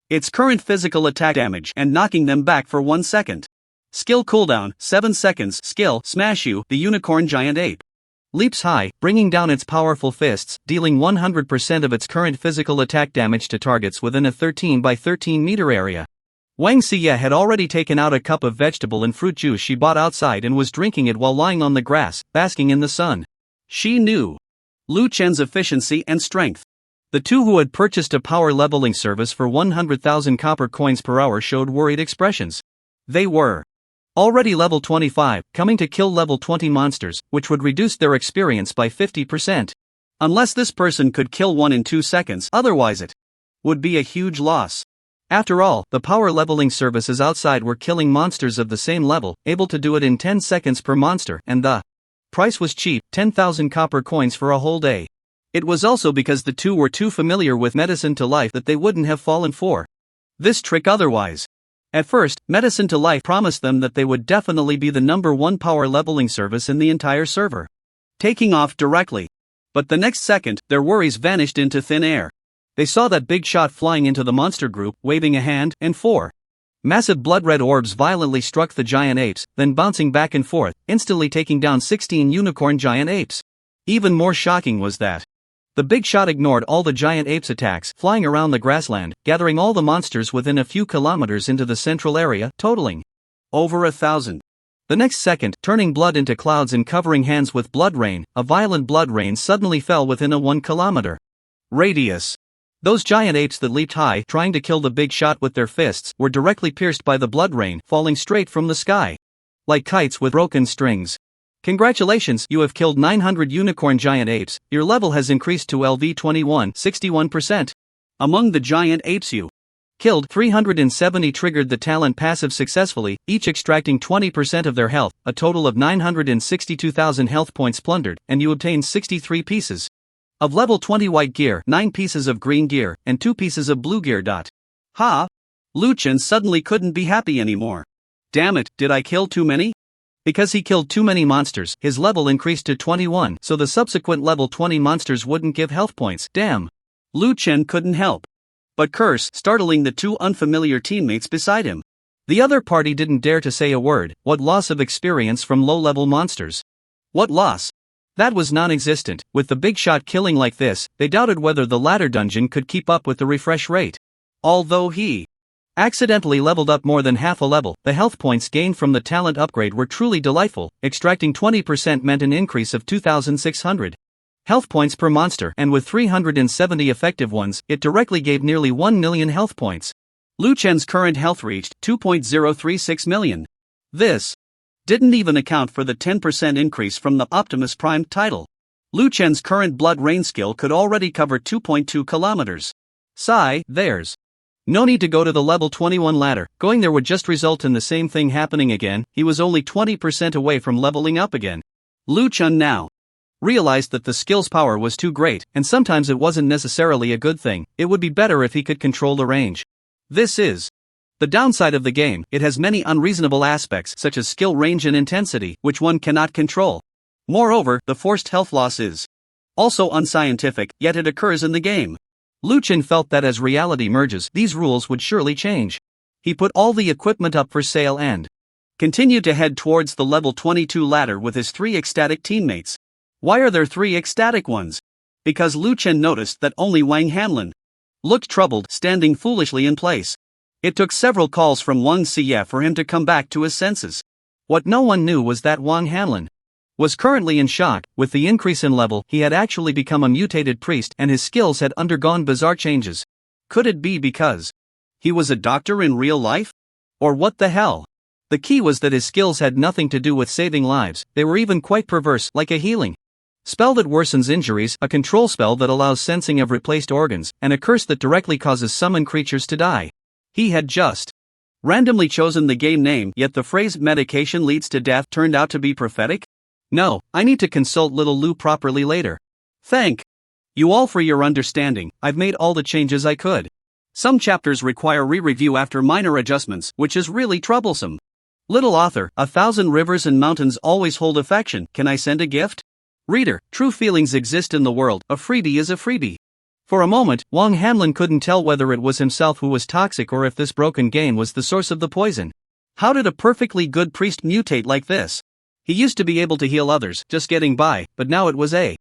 its current physical attack damage and knocking them back for 1 second. Skill cooldown: 7 seconds. Skill: Smash You. The unicorn giant ape leaps high, bringing down its powerful fists, dealing 100% of its current physical attack damage to targets within a 13 by 13 meter area. Wang Xie had already taken out a cup of vegetable and fruit juice she bought outside and was drinking it while lying on the grass, basking in the sun. She knew Lu Chen's efficiency and strength. The 2 who had purchased a power leveling service for 100,000 copper coins per hour showed worried expressions. They were already level 25, coming to kill level 20 monsters, which would reduce their experience by 50%. Unless this person could kill one in 2 seconds, otherwise it would be a huge loss. After all, the power leveling services outside were killing monsters of the same level, able to do it in 10 seconds per monster, and the price was cheap, 10,000 copper coins for a whole day. It was also because the 2 were too familiar with medicine to life that they wouldn't have fallen for this trick otherwise. At first, Medicine to Life promised them that they would definitely be the #1 power leveling service in the entire server, taking off directly. But the next second, their worries vanished into thin air. They saw that big shot flying into the monster group, waving a hand, and 4 massive blood-red orbs violently struck the giant apes, then bouncing back and forth, instantly taking down 16 unicorn giant apes. Even more shocking was that the big shot ignored all the giant apes' attacks, flying around the grassland, gathering all the monsters within a few kilometers into the central area, totaling over 1,000. The next second, turning blood into clouds and covering hands with blood rain, a violent blood rain suddenly fell within a 1-kilometer radius. Those giant apes that leaped high, trying to kill the big shot with their fists, were directly pierced by the blood rain, falling straight from the sky like kites with broken strings. Congratulations, you have killed 900 unicorn giant apes. Your level has increased to LV21, 61%. Among the giant apes you killed, 370 triggered the talent passive successfully, each extracting 20% of their health, a total of 962,000 health points plundered, and you obtained 63 pieces of level 20 white gear, 9 pieces of green gear, and 2 pieces of blue gear. Ha! Lu Chen suddenly couldn't be happy anymore. Damn it, did I kill too many? Because he killed too many monsters, his level increased to 21, so the subsequent level 20 monsters wouldn't give health points. Damn. Lu Chen couldn't help but curse, startling the two unfamiliar teammates beside him. The other party didn't dare to say a word. What loss of experience from low-level monsters? What loss? That was non-existent. With the big shot killing like this, they doubted whether the latter dungeon could keep up with the refresh rate. Although he accidentally leveled up more than half a level, the health points gained from the talent upgrade were truly delightful. Extracting 20% meant an increase of 2,600 health points per monster, and with 370 effective ones, it directly gave nearly 1 million health points. Lu Chen's current health reached 2.036 million. This didn't even account for the 10% increase from the Optimus Prime title. Lu Chen's current blood rain skill could already cover 2.2 kilometers. Sigh, there's no need to go to the level 21 ladder. Going there would just result in the same thing happening again. He was only 20% away from leveling up again. Lu Chen now realized that the skill's power was too great, and sometimes it wasn't necessarily a good thing. It would be better if he could control the range. This is the downside of the game. It has many unreasonable aspects such as skill range and intensity, which one cannot control. Moreover, the forced health loss is also unscientific, yet it occurs in the game. Lu Chen felt that as reality merges, these rules would surely change. He put all the equipment up for sale and continued to head towards the level 22 ladder with his 3 ecstatic teammates. Why are there 3 ecstatic ones? Because Lu Chen noticed that only Wang Hanlin looked troubled, standing foolishly in place. It took several calls from Wang Xie for him to come back to his senses. What no one knew was that Wang Hanlin was currently in shock. With the increase in level, he had actually become a mutated priest and his skills had undergone bizarre changes. Could it be because he was a doctor in real life? Or what the hell? The key was that his skills had nothing to do with saving lives, they were even quite perverse, like a healing spell that worsens injuries, a control spell that allows sensing of replaced organs, and a curse that directly causes summoned creatures to die. He had just randomly chosen the game name, yet the phrase medication leads to death turned out to be prophetic? No, I need to consult little Lu properly later. Thank you all for your understanding. I've made all the changes I could. Some chapters require re-review after minor adjustments, which is really troublesome. Little author, 1,000 rivers and mountains always hold affection. Can I send a gift? Reader, true feelings exist in the world. A freebie is a freebie. For a moment, Wang Hanlin couldn't tell whether it was himself who was toxic or if this broken game was the source of the poison. How did a perfectly good priest mutate like this? He used to be able to heal others, just getting by, but now it was a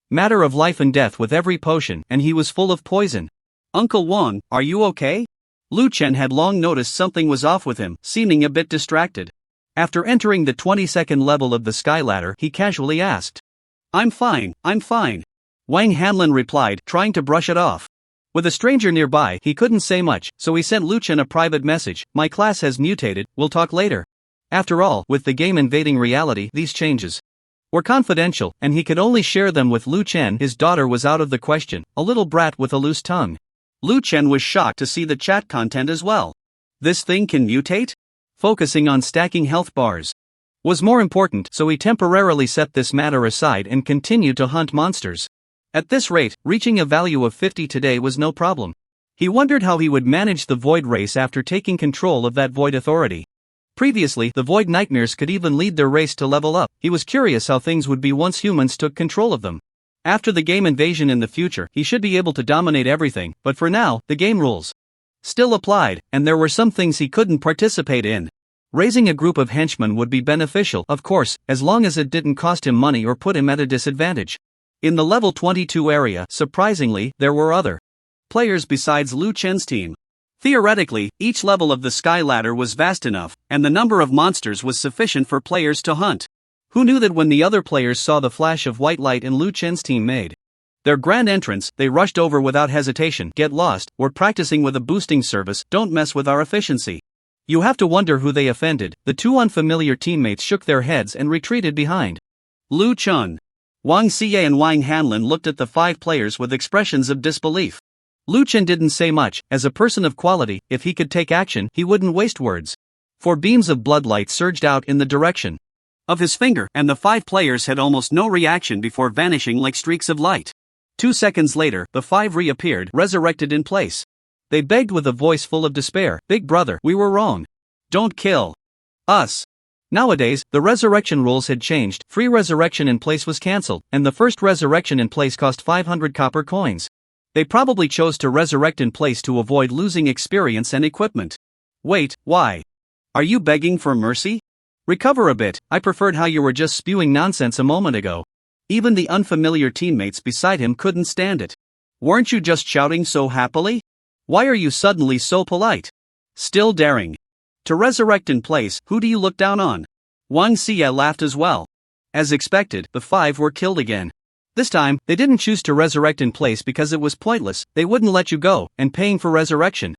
matter of life and death with every potion, and he was full of poison. Uncle Wang, are you okay? Lu Chen had long noticed something was off with him, seeming a bit distracted. After entering the 22nd level of the sky ladder, he casually asked, I'm fine. Wang Hanlin replied, trying to brush it off. With a stranger nearby, he couldn't say much, so he sent Lu Chen a private message. My class has mutated, we'll talk later. After all, with the game invading reality, these changes were confidential, and he could only share them with Lu Chen. His daughter was out of the question, a little brat with a loose tongue. Lu Chen was shocked to see the chat content as well. This thing can mutate? Focusing on stacking health bars was more important, so he temporarily set this matter aside and continued to hunt monsters. At this rate, reaching a value of 50 today was no problem. He wondered how he would manage the Void race after taking control of that Void authority. Previously, the Void Nightmares could even lead their race to level up. He was curious how things would be once humans took control of them. After the game invasion in the future, he should be able to dominate everything, but for now, the game rules still applied, and there were some things he couldn't participate in. Raising a group of henchmen would be beneficial, of course, as long as it didn't cost him money or put him at a disadvantage. In the level 22 area, surprisingly, there were other players besides Lu Chen's team. Theoretically, each level of the sky ladder was vast enough, and the number of monsters was sufficient for players to hunt. Who knew that when the other players saw the flash of white light in Lu Chen's team made their grand entrance, they rushed over without hesitation. Get lost, we're practicing with a boosting service, don't mess with our efficiency. You have to wonder who they offended. The two unfamiliar teammates shook their heads and retreated behind. Lu Chun, Wang Xie and Wang Hanlin looked at the 5 players with expressions of disbelief. Lu Chen didn't say much. As a person of quality, if he could take action, he wouldn't waste words. 4 beams of bloodlight surged out in the direction of his finger, and the 5 players had almost no reaction before vanishing like streaks of light. 2 seconds later, the 5 reappeared, resurrected in place. They begged with a voice full of despair, "Big brother, we were wrong. Don't kill us." Nowadays, the resurrection rules had changed. Free resurrection in place was cancelled, and the first resurrection in place cost 500 copper coins. They probably chose to resurrect in place to avoid losing experience and equipment. Wait, why? Are you begging for mercy? Recover a bit, I preferred how you were just spewing nonsense a moment ago. Even the unfamiliar teammates beside him couldn't stand it. Weren't you just shouting so happily? Why are you suddenly so polite? Still daring to resurrect in place, who do you look down on? Wang Xie laughed as well. As expected, the 5 were killed again. This time, they didn't choose to resurrect in place because it was pointless. They wouldn't let you go, and paying for resurrection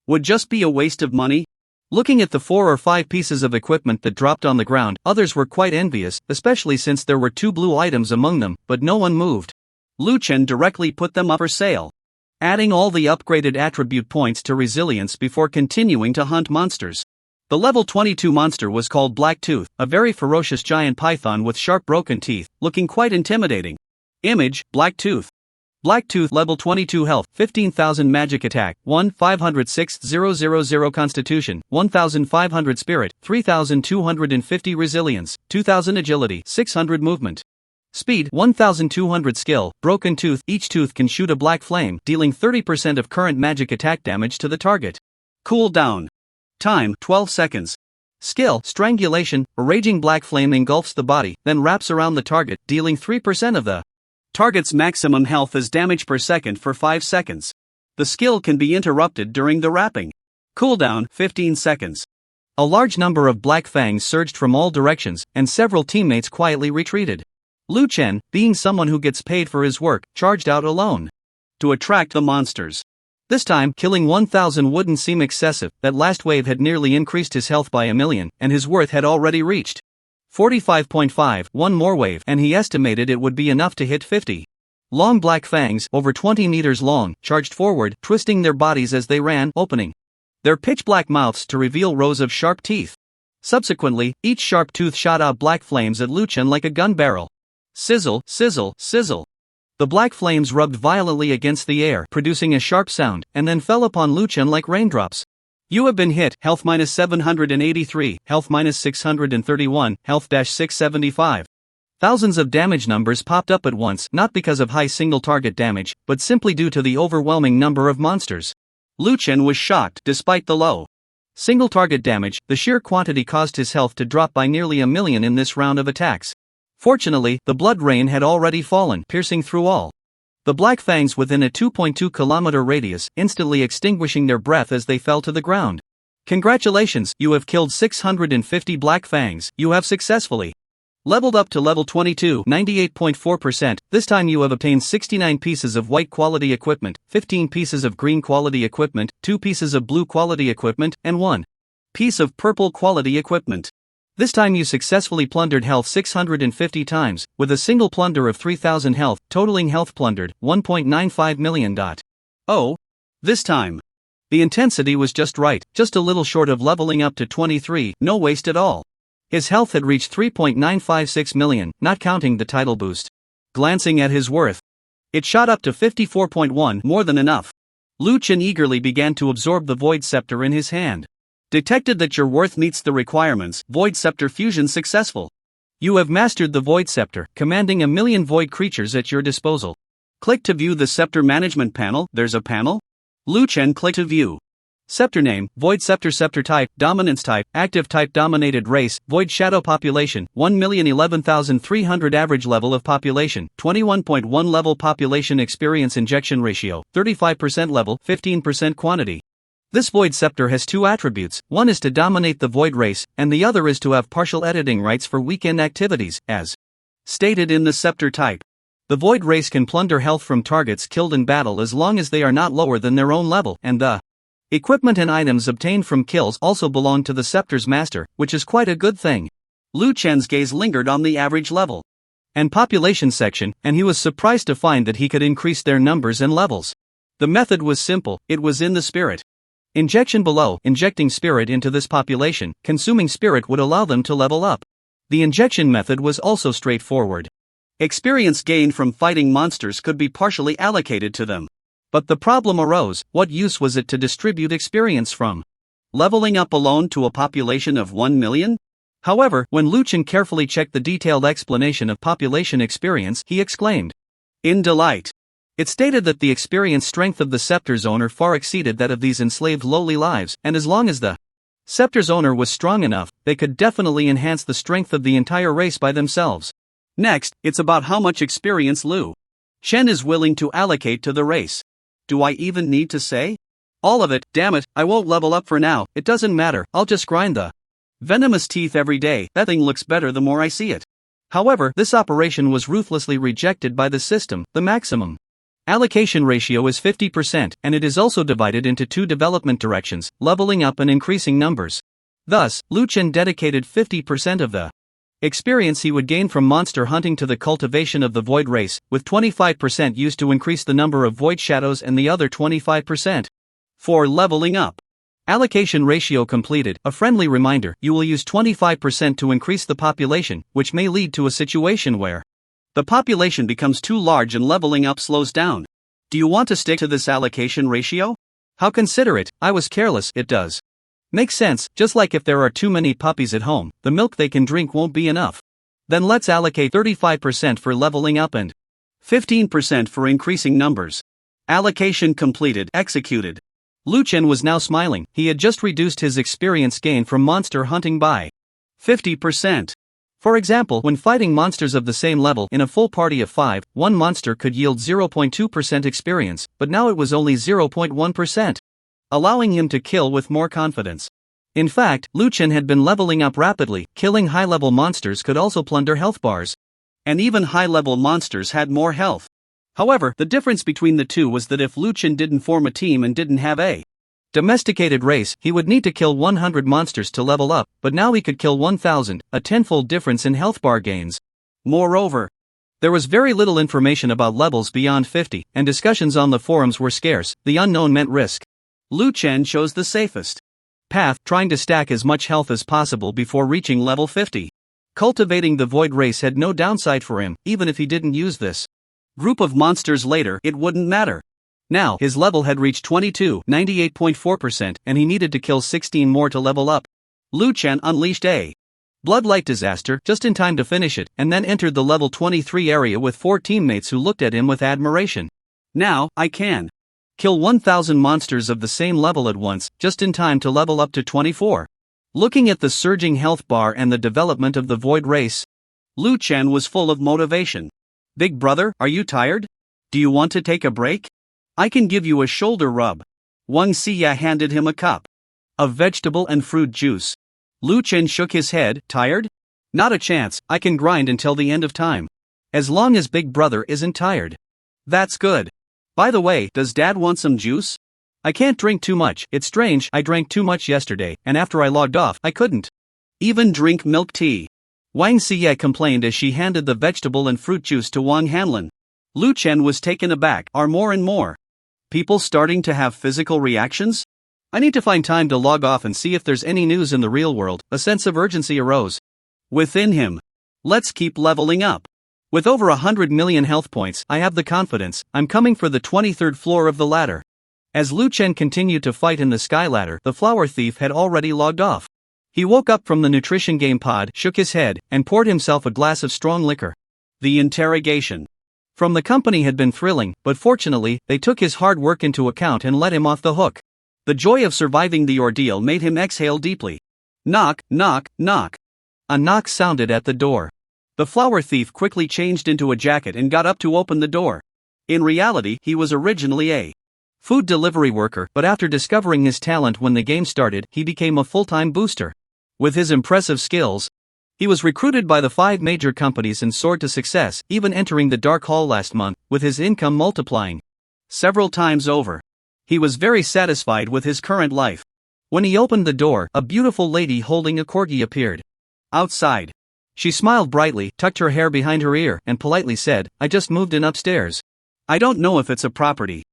would just be a waste of money. Looking at the 4 or 5 pieces of equipment that dropped on the ground, others were quite envious, especially since there were 2 blue items among them, but no one moved. Lu Chen directly put them up for sale, adding all the upgraded attribute points to resilience before continuing to hunt monsters. The level 22 monster was called Black Tooth, a very ferocious giant python with sharp broken teeth, looking quite intimidating. Image, Black Tooth. Black Tooth level 22 health, 15,000 magic attack, 1,506,000 constitution, 1,500 spirit, 3,250 resilience, 2,000 agility, 600 movement. Speed, 1,200 skill, broken tooth. Each tooth can shoot a black flame, dealing 30% of current magic attack damage to the target. Cool down time, 12 seconds. Skill, strangulation, a raging black flame engulfs the body, then wraps around the target, dealing 3% of the target's maximum health as damage per second for 5 seconds. The skill can be interrupted during the wrapping. Cooldown, 15 seconds. A large number of black fangs surged from all directions, and several teammates quietly retreated. Lu Chen, being someone who gets paid for his work, charged out alone to attract the monsters. This time, killing 1,000 wouldn't seem excessive. That last wave had nearly increased his health by 1,000,000, and his worth had already reached 45.5. One more wave, and he estimated it would be enough to hit 50. Long black fangs, over 20 meters long, charged forward, twisting their bodies as they ran, opening their pitch-black mouths to reveal rows of sharp teeth. Subsequently, each sharp tooth shot out black flames at Lu Chen like a gun barrel. Sizzle, sizzle, sizzle. The black flames rubbed violently against the air, producing a sharp sound, and then fell upon Lu Chen like raindrops. You have been hit, health minus 783, health minus 631, health dash 675. Thousands of damage numbers popped up at once, not because of high single target damage, but simply due to the overwhelming number of monsters. Lu Chen was shocked. Despite the low single target damage, the sheer quantity caused his health to drop by nearly 1,000,000 in this round of attacks. Fortunately, the blood rain had already fallen, piercing through all the black fangs within a 2.2 kilometer radius, instantly extinguishing their breath as they fell to the ground. Congratulations, you have killed 650 black fangs. You have successfully leveled up to level 22, 98.4%. This time you have obtained 69 pieces of white quality equipment, 15 pieces of green quality equipment, 2 pieces of blue quality equipment, and 1 piece of purple quality equipment. This time you successfully plundered health 650 times, with a single plunder of 3,000 health, totaling health plundered 1.95 million. Oh, this time the intensity was just right, just a little short of leveling up to 23, no waste at all. His health had reached 3.956 million, not counting the title boost. Glancing at his worth, it shot up to 54.1, more than enough. Lu Chen eagerly began to absorb the Void Scepter in his hand. Detected that your worth meets the requirements. Void Scepter fusion successful. You have mastered the Void Scepter, commanding 1,000,000 void creatures at your disposal. Click to view the Scepter Management panel. There's a panel? Lu Chen clicked to view. Scepter name, Void Scepter. Scepter type, Dominance type, Active type. Dominated race, Void Shadow. Population, 1,011,300. Average level of population, 21.1 level. Population experience injection ratio, 35% level, 15% quantity. This Void Scepter has two attributes, one is to dominate the Void race, and the other is to have partial editing rights for weekend activities, as stated in the Scepter type. The Void race can plunder health from targets killed in battle as long as they are not lower than their own level, and the equipment and items obtained from kills also belong to the Scepter's master, which is quite a good thing. Lu Chen's gaze lingered on the average level and population section, and he was surprised to find that he could increase their numbers and levels. The method was simple, it was in the spirit. Injection below, injecting spirit into this population, consuming spirit would allow them to level up. The injection method was also straightforward. Experience gained from fighting monsters could be partially allocated to them. But the problem arose, what use was it to distribute experience from? Leveling up alone to a population of 1 million? However, when Lu Chen carefully checked the detailed explanation of population experience, he exclaimed in delight. It stated that the experience strength of the Scepter's owner far exceeded that of these enslaved lowly lives, and as long as the Scepter's owner was strong enough, they could definitely enhance the strength of the entire race by themselves. Next, it's about how much experience Lu Chen is willing to allocate to the race. Do I even need to say? All of it, damn it, I won't level up for now, it doesn't matter, I'll just grind the venomous teeth every day, that thing looks better the more I see it. However, this operation was ruthlessly rejected by the system, the maximum allocation ratio is 50%, and it is also divided into two development directions, leveling up and increasing numbers. Thus, Lu Chen dedicated 50% of the experience he would gain from monster hunting to the cultivation of the Void race, with 25% used to increase the number of Void shadows and the other 25% for leveling up. Allocation ratio completed. A friendly reminder, you will use 25% to increase the population, which may lead to a situation where the population becomes too large and leveling up slows down. Do you want to stick to this allocation ratio? How considerate, I was careless, it does. Makes sense, just like if there are too many puppies at home, the milk they can drink won't be enough. Then let's allocate 35% for leveling up and 15% for increasing numbers. Allocation completed, executed. Lu Chen was now smiling, he had just reduced his experience gain from monster hunting by 50%. For example, when fighting monsters of the same level in a full party of 5, one monster could yield 0.2% experience, but now it was only 0.1%. Allowing him to kill with more confidence. In fact, Lu Chen had been leveling up rapidly, killing high-level monsters could also plunder health bars. And even high-level monsters had more health. However, the difference between the two was that if Lu Chen didn't form a team and didn't have a domesticated race, he would need to kill 100 monsters to level up, but now he could kill 1,000, a tenfold difference in health bar gains. Moreover, there was very little information about levels beyond 50, and discussions on the forums were scarce. The unknown meant risk. Lu Chen chose the safest path, trying to stack as much health as possible before reaching level 50. Cultivating the Void race had no downside for him, even if he didn't use this group of monsters later, it wouldn't matter. Now, his level had reached 22, 98.4%, and he needed to kill 16 more to level up. Lu Chen unleashed a bloodlight disaster just in time to finish it, and then entered the level 23 area with 4 teammates who looked at him with admiration. Now, I can kill 1,000 monsters of the same level at once, just in time to level up to 24. Looking at the surging health bar and the development of the Void race, Lu Chen was full of motivation. Big brother, are you tired? Do you want to take a break? I can give you a shoulder rub. Wang Xia handed him a cup of vegetable and fruit juice. Lu Chen shook his head, tired? Not a chance, I can grind until the end of time. As long as Big Brother isn't tired. That's good. By the way, does Dad want some juice? I can't drink too much, it's strange, I drank too much yesterday, and after I logged off, I couldn't even drink milk tea. Wang Xie complained as she handed the vegetable and fruit juice to Wang Hanlin. Lu Chen was taken aback, are more and more people starting to have physical reactions? I need to find time to log off and see if there's any news in the real world. A sense of urgency arose within him. Let's keep leveling up. With over 100 million health points, I have the confidence, I'm coming for the 23rd floor of the ladder. As Lu Chen continued to fight in the sky ladder, the flower thief had already logged off. He woke up from the nutrition game pod, shook his head, and poured himself a glass of strong liquor. The interrogation from the company had been thrilling, but fortunately, they took his hard work into account and let him off the hook. The joy of surviving the ordeal made him exhale deeply. Knock, knock, knock. A knock sounded at the door. The flower thief quickly changed into a jacket and got up to open the door. In reality, he was originally a food delivery worker, but after discovering his talent when the game started, he became a full-time booster. With his impressive skills, he was recruited by the 5 major companies and soared to success, even entering the Dark Hall last month, with his income multiplying several times over. He was very satisfied with his current life. When he opened the door, a beautiful lady holding a corgi appeared outside. She smiled brightly, tucked her hair behind her ear, and politely said, "I just moved in upstairs. I don't know if it's a property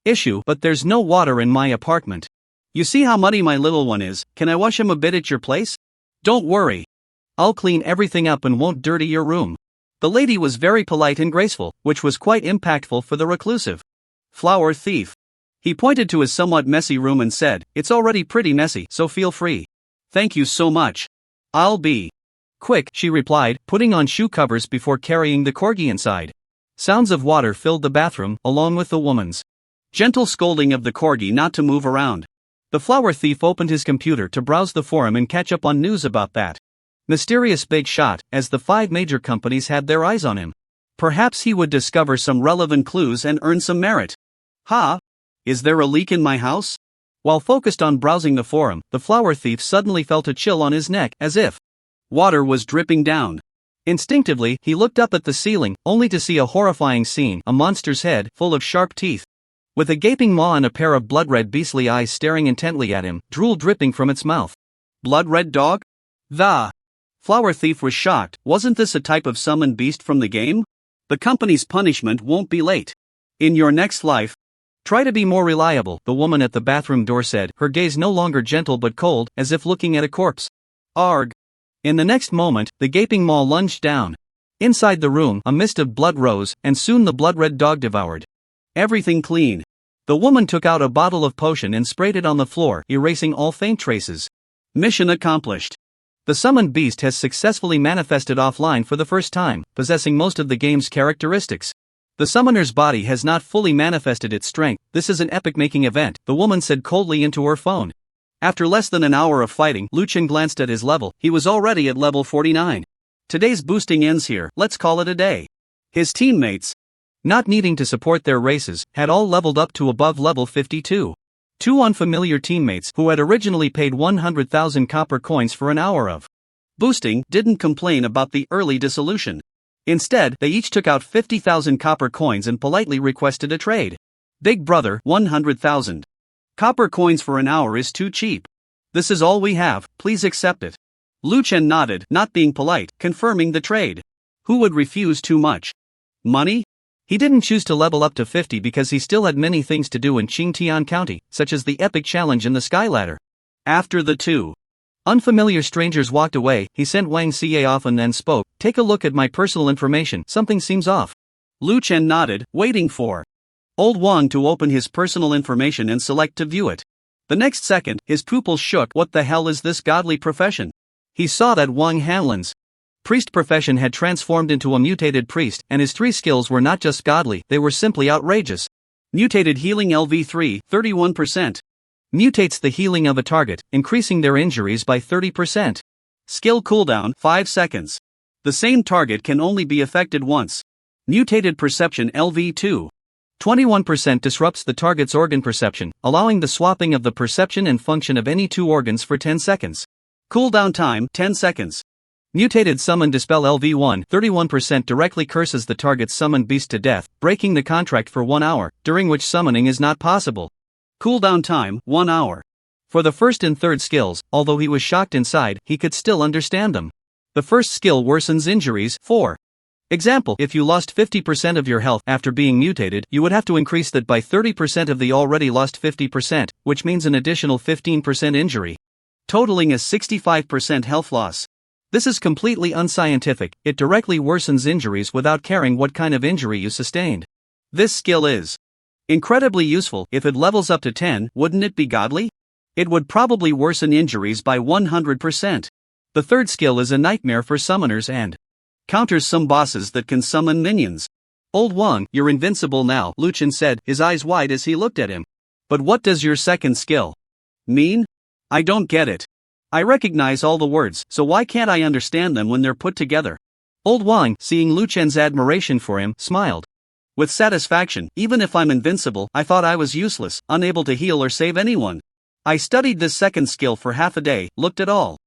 issue, but there's no water in my apartment. You see how muddy my little one is? Can I wash him a bit at your place? Don't worry. I'll clean everything up and won't dirty your room." The lady was very polite and graceful, which was quite impactful for the reclusive flower thief. He pointed to his somewhat messy room and said, "It's already pretty messy, so feel free." "Thank you so much. I'll be quick," she replied, putting on shoe covers before carrying the corgi inside. Sounds of water filled the bathroom, along with the woman's gentle scolding of the corgi not to move around. The flower thief opened his computer to browse the forum and catch up on news about that mysterious big shot, as the 5 major companies had their eyes on him. Perhaps he would discover some relevant clues and earn some merit. Ha! Is there a leak in my house? While focused on browsing the forum, the flower thief suddenly felt a chill on his neck, as if water was dripping down. Instinctively, he looked up at the ceiling, only to see a horrifying scene: a monster's head, full of sharp teeth, with a gaping maw and a pair of blood-red beastly eyes staring intently at him, drool dripping from its mouth. Blood-red dog? The flower thief was shocked. Wasn't this a type of summoned beast from the game? The company's punishment won't be late. In your next life, try to be more reliable, the woman at the bathroom door said, her gaze no longer gentle but cold, as if looking at a corpse. Arg! In the next moment, the gaping maw lunged down. Inside the room, a mist of blood rose, and soon the blood-red dog devoured everything clean. The woman took out a bottle of potion and sprayed it on the floor, erasing all faint traces. Mission accomplished. The summoned beast has successfully manifested offline for the first time, possessing most of the game's characteristics. The summoner's body has not fully manifested its strength. This is an epic-making event, the woman said coldly into her phone. After less than an hour of fighting, Luchin glanced at his level. He was already at level 49. Today's boosting ends here, let's call it a day. His teammates, not needing to support their races, had all leveled up to above level 52. 2 unfamiliar teammates, who had originally paid 100,000 copper coins for an hour of boosting, didn't complain about the early dissolution. Instead, they each took out 50,000 copper coins and politely requested a trade. Big brother, 100,000 copper coins for an hour is too cheap. This is all we have, please accept it. Lu Chen nodded, not being polite, confirming the trade. Who would refuse too much money? He didn't choose to level up to 50 because he still had many things to do in Qingtian County, such as the epic challenge in the Sky Ladder. After the 2 unfamiliar strangers walked away, he sent Wang Xie off and then spoke, "Take a look at my personal information, something seems off." Lu Chen nodded, waiting for Old Wang to open his personal information and select to view it. The next second, his pupils shook. What the hell is this godly profession? He saw that Wang Hanlin's priest profession had transformed into a mutated priest, and his 3 skills were not just godly, they were simply outrageous. Mutated healing LV3, 31%. Mutates the healing of a target, increasing their injuries by 30%. Skill cooldown, 5 seconds. The same target can only be affected once. Mutated perception LV2. 21% disrupts the target's organ perception, allowing the swapping of the perception and function of any 2 organs for 10 seconds. Cooldown time, 10 seconds. Mutated Summon Dispel LV1, 31% directly curses the target's summoned beast to death, breaking the contract for 1 hour, during which summoning is not possible. Cooldown time, 1 hour. For the first and third skills, although he was shocked inside, he could still understand them. The first skill worsens injuries, 4. Example, if you lost 50% of your health after being mutated, you would have to increase that by 30% of the already lost 50%, which means an additional 15% injury, totaling a 65% health loss. This is completely unscientific. It directly worsens injuries without caring what kind of injury you sustained. This skill is incredibly useful. If it levels up to 10, wouldn't it be godly? It would probably worsen injuries by 100%. The third skill is a nightmare for summoners and counters some bosses that can summon minions. Old Wang, you're invincible now, Luchin said, his eyes wide as he looked at him. But what does your second skill Mean? I don't get it. I recognize all the words, so why can't I understand them when they're put together? Old Wang, seeing Lu Chen's admiration for him, smiled. With satisfaction, even if I'm invincible, I thought I was useless, unable to heal or save anyone. I studied this second skill for half a day, looked at all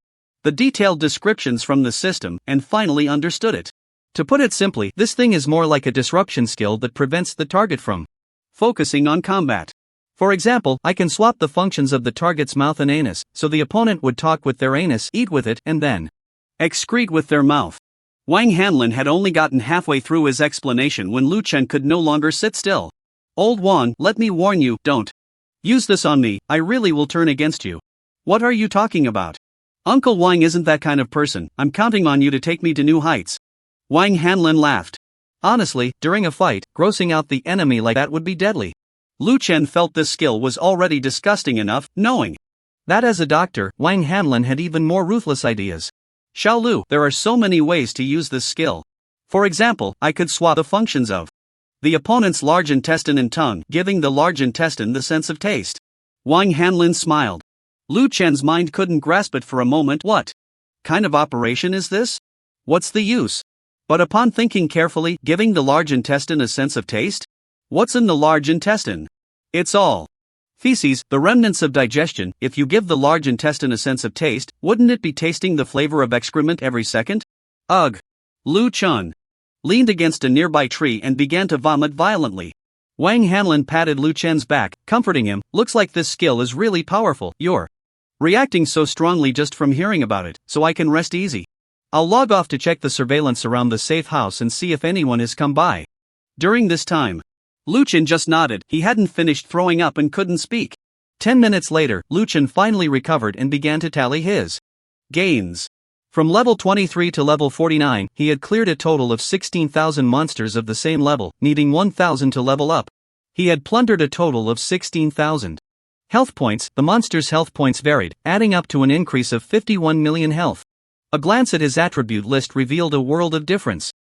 the detailed descriptions from the system, and finally understood it. To put it simply, this thing is more like a disruption skill that prevents the target from focusing on combat. For example, I can swap the functions of the target's mouth and anus, so the opponent would talk with their anus, eat with it, and then excrete with their mouth. Wang Hanlin had only gotten halfway through his explanation when Lu Chen could no longer sit still. Old Wang, let me warn you, don't use this on me, I really will turn against you. What are you talking about? Uncle Wang isn't that kind of person, I'm counting on you to take me to new heights. Wang Hanlin laughed. Honestly, during a fight, grossing out the enemy like that would be deadly. Lu Chen felt this skill was already disgusting enough, knowing that as a doctor, Wang Hanlin had even more ruthless ideas. Xiao Lu, there are so many ways to use this skill. For example, I could swap the functions of the opponent's large intestine and tongue, giving the large intestine the sense of taste. Wang Hanlin smiled. Lu Chen's mind couldn't grasp it for a moment. What kind of operation is this? What's the use? But upon thinking carefully, giving the large intestine a sense of taste? What's in the large intestine? It's all feces, the remnants of digestion. If you give the large intestine a sense of taste, wouldn't it be tasting the flavor of excrement every second? Ugh! Lu Chen leaned against a nearby tree and began to vomit violently. Wang Hanlin patted Lu Chen's back, comforting him. Looks like this skill is really powerful. You're reacting so strongly just from hearing about it, so I can rest easy. I'll log off to check the surveillance around the safe house and see if anyone has come by. During this time, Lu Chen just nodded. He hadn't finished throwing up and couldn't speak. 10 minutes later, Lu Chen finally recovered and began to tally his gains. From level 23 to level 49, he had cleared a total of 16,000 monsters of the same level, needing 1,000 to level up. He had plundered a total of 16,000 health points. The monster's health points varied, adding up to an increase of 51 million health. A glance at his attribute list revealed a world of difference.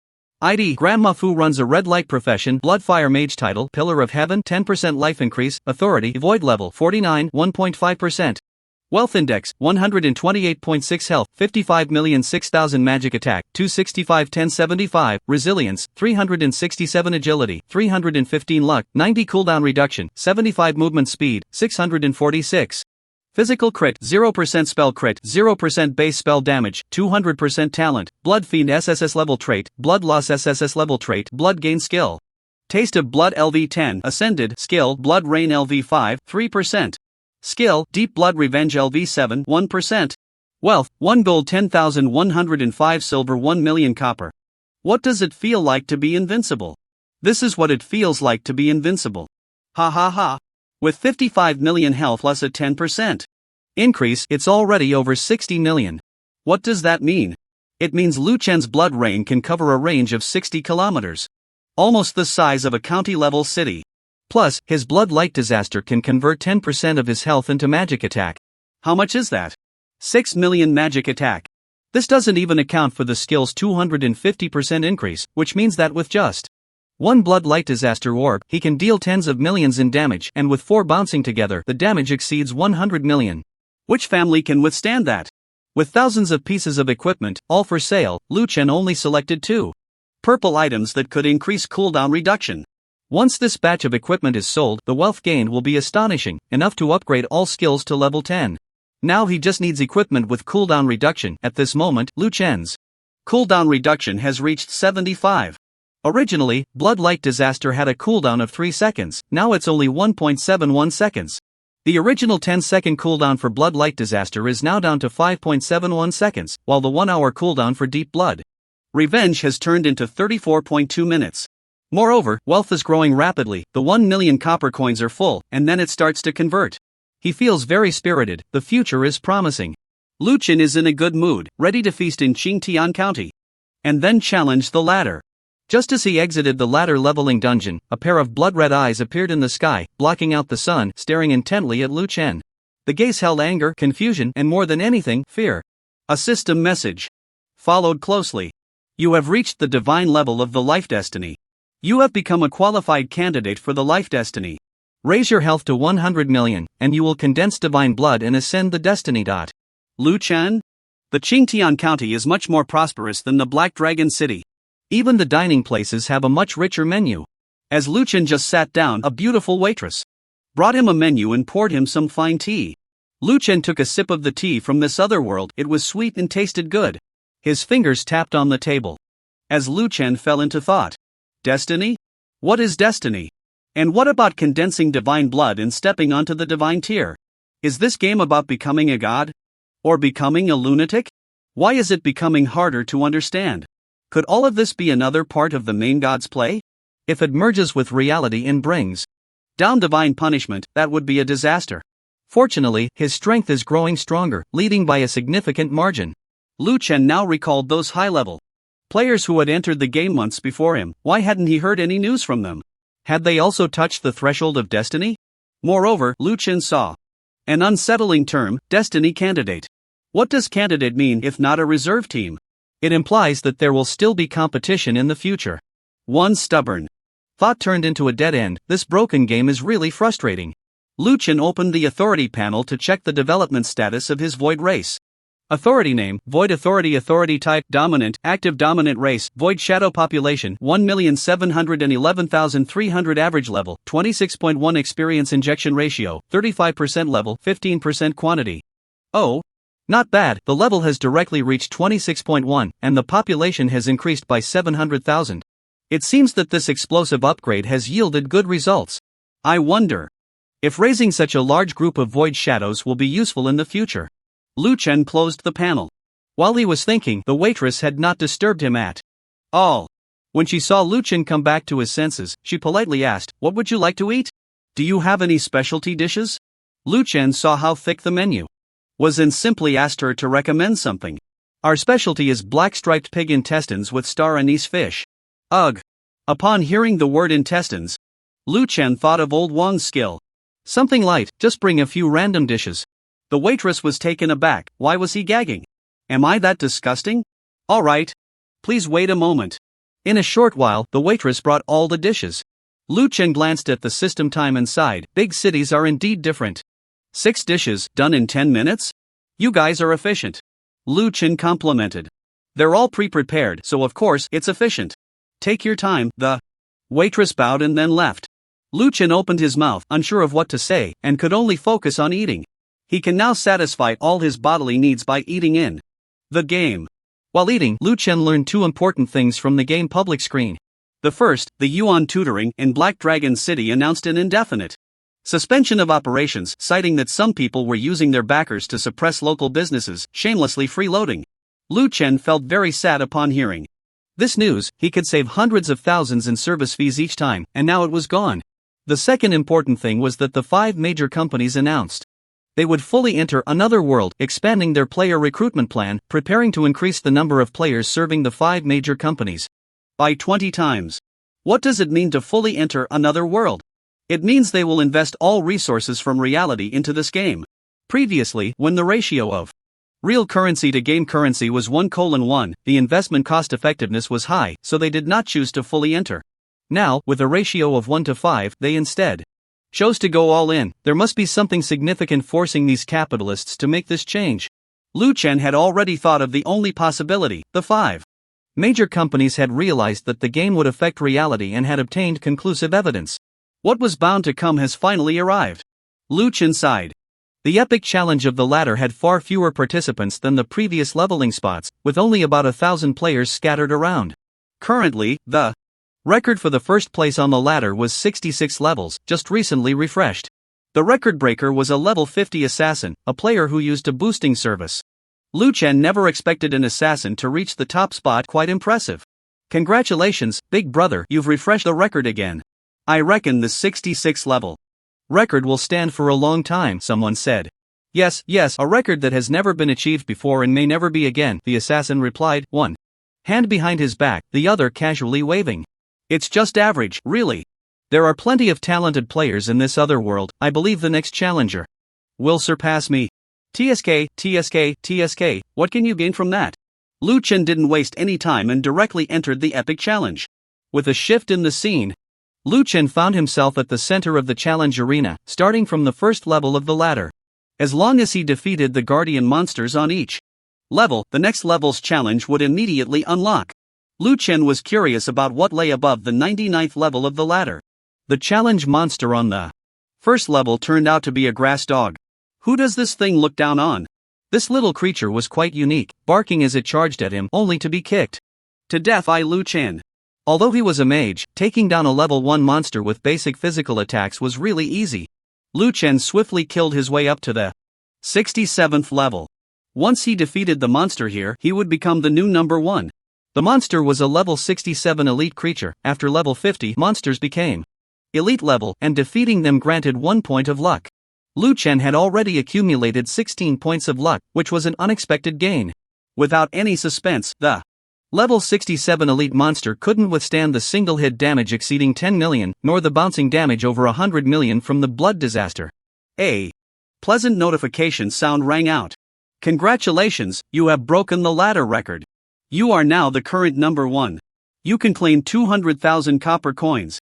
ID: Grandma Fu runs a red light profession. Bloodfire Mage title: Pillar of Heaven, 10% life increase. Authority: Void level 49, 1.5%. Wealth index: 128.6 health, 55,006,000 magic attack, 265 1075, resilience, 367 agility, 315 luck, 90 cooldown reduction, 75 movement speed, 646. Physical crit, 0% spell crit, 0% base spell damage, 200% talent, Blood Fiend SSS level trait, Blood Loss SSS level trait, Blood Gain skill. Taste of Blood LV 10, Ascended, skill, Blood Rain LV 5, 3%. Skill, Deep Blood Revenge LV 7, 1%. Wealth, 1 gold 10,105 silver 1 million copper. What does it feel like to be invincible? This is what it feels like to be invincible. Ha ha ha. With 55 million health plus a 10% increase, it's already over 60 million. What does that mean? It means Lu Chen's blood rain can cover a range of 60 kilometers. Almost the size of a county-level city. Plus, his blood light disaster can convert 10% of his health into magic attack. How much is that? 6 million magic attack. This doesn't even account for the skill's 250% increase, which means that with just one blood light disaster orb, he can deal tens of millions in damage, and with 4 bouncing together, the damage exceeds 100 million. Which family can withstand that? With thousands of pieces of equipment, all for sale, Lu Chen only selected 2 purple items that could increase cooldown reduction. Once this batch of equipment is sold, the wealth gained will be astonishing, enough to upgrade all skills to level 10. Now he just needs equipment with cooldown reduction. At this moment, Lu Chen's cooldown reduction has reached 75. Originally, Blood Light Disaster had a cooldown of 3 seconds, now it's only 1.71 seconds. The original 10-second cooldown for Blood Light Disaster is now down to 5.71 seconds, while the 1-hour cooldown for Deep Blood Revenge has turned into 34.2 minutes. Moreover, wealth is growing rapidly, the 1 million copper coins are full, and then it starts to convert. He feels very spirited, the future is promising. Lu Chen is in a good mood, ready to feast in Qingtian County. And then challenge the ladder. Just as he exited the ladder leveling dungeon, a pair of blood-red eyes appeared in the sky, blocking out the sun, staring intently at Lu Chen. The gaze held anger, confusion, and more than anything, fear. A system message followed closely. You have reached the divine level of the life destiny. You have become a qualified candidate for the life destiny. Raise your health to 100 million, and you will condense divine blood and ascend the destiny. Lu Chen? The Qingtian County is much more prosperous than the Black Dragon City. Even the dining places have a much richer menu. As Lu Chen just sat down, a beautiful waitress brought him a menu and poured him some fine tea. Lu Chen took a sip of the tea from this otherworld. It was sweet and tasted good. His fingers tapped on the table. As Lu Chen fell into thought. Destiny? What is destiny? And what about condensing divine blood and stepping onto the divine tier? Is this game about becoming a god? Or becoming a lunatic? Why is it becoming harder to understand? Could all of this be another part of the main god's play? If it merges with reality and brings down divine punishment, that would be a disaster. Fortunately, his strength is growing stronger, leading by a significant margin. Lu Chen now recalled those high-level players who had entered the game months before him. Why hadn't he heard any news from them? Had they also touched the threshold of destiny? Moreover, Lu Chen saw an unsettling term, destiny candidate. What does candidate mean if not a reserve team? It implies that there will still be competition in the future. One stubborn thought turned into a dead end. This broken game is really frustrating. Lu Chen opened the authority panel to check the development status of his void race. Authority name, Void Authority. Authority type, Dominant, Active Dominant Race, Void Shadow Population, 1,711,300 average level, 26.1 Experience Injection Ratio, 35% level, 15% quantity. Oh, not bad. The level has directly reached 26.1, and the population has increased by 700,000. It seems that this explosive upgrade has yielded good results. I wonder if raising such a large group of void shadows will be useful in the future. Lu Chen closed the panel. While he was thinking, the waitress had not disturbed him at all. When she saw Lu Chen come back to his senses, she politely asked, "What would you like to eat? Do you have any specialty dishes?" Lu Chen saw how thick the menu was and simply asked her to recommend something. "Our specialty is black striped pig intestines with star anise fish." Ugh. Upon hearing the word intestines, Lu Chen thought of old Wang's skill. Something light, just bring a few random dishes. The waitress was taken aback. Why was he gagging? Am I that disgusting? All right. Please wait a moment. In a short while, the waitress brought all the dishes. Lu Chen glanced at the system time and sighed. Big cities are indeed different. 6 dishes, done in 10 minutes? You guys are efficient. Lu Chen complimented. They're all pre-prepared, so of course, it's efficient. Take your time. The waitress bowed and then left. Lu Chen opened his mouth, unsure of what to say, and could only focus on eating. He can now satisfy all his bodily needs by eating in the game. While eating, Lu Chen learned 2 important things from the game public screen. The first, the Yuan tutoring in Black Dragon City announced an indefinite suspension of operations, citing that some people were using their backers to suppress local businesses, shamelessly freeloading. Lu Chen felt very sad upon hearing this news. He could save hundreds of thousands in service fees each time, and now it was gone. The second important thing was that the 5 major companies announced they would fully enter Otherworld, expanding their player recruitment plan, preparing to increase the number of players serving the 5 major companies by 20 times. What does it mean to fully enter Otherworld? It means they will invest all resources from reality into this game. Previously, when the ratio of real currency to game currency was 1:1, the investment cost effectiveness was high, so they did not choose to fully enter. Now, with a ratio of 1:5, they instead chose to go all in. There must be something significant forcing these capitalists to make this change. Lu Chen had already thought of the only possibility. The 5 major companies had realized that the game would affect reality and had obtained conclusive evidence. What was bound to come has finally arrived. Lu Chen sighed. The epic challenge of the ladder had far fewer participants than the previous leveling spots, with only about 1,000 players scattered around. Currently, the record for the first place on the ladder was 66 levels, just recently refreshed. The record breaker was a level 50 assassin, a player who used a boosting service. Lu Chen never expected an assassin to reach the top spot. Quite impressive. Congratulations, big brother, you've refreshed the record again. I reckon the 66 level record will stand for a long time, someone said. Yes, a record that has never been achieved before and may never be again, the assassin replied, one hand behind his back, the other casually waving. It's just average, really. There are plenty of talented players in this otherworld. I believe the next challenger will surpass me. TSK, what can you gain from that? Lu Chen didn't waste any time and directly entered the epic challenge. With a shift in the scene, Lu Chen found himself at the center of the challenge arena, starting from the first level of the ladder. As long as he defeated the guardian monsters on each level, the next level's challenge would immediately unlock. Lu Chen was curious about what lay above the 99th level of the ladder. The challenge monster on the first level turned out to be a grass dog. Who does this thing look down on? This little creature was quite unique, barking as it charged at him, only to be kicked to death by Lu Chen. Although he was a mage, taking down a level 1 monster with basic physical attacks was really easy. Lu Chen swiftly killed his way up to the 67th level. Once he defeated the monster here, he would become the new number 1. The monster was a level 67 elite creature. After level 50, monsters became elite level, and defeating them granted 1 point of luck. Lu Chen had already accumulated 16 points of luck, which was an unexpected gain. Without any suspense, the level 67 elite monster couldn't withstand the single hit damage exceeding 10 million, nor the bouncing damage over 100 million from the blood disaster. A pleasant notification sound rang out. Congratulations, you have broken the ladder record. You are now the current number 1. You can claim 200,000 copper coins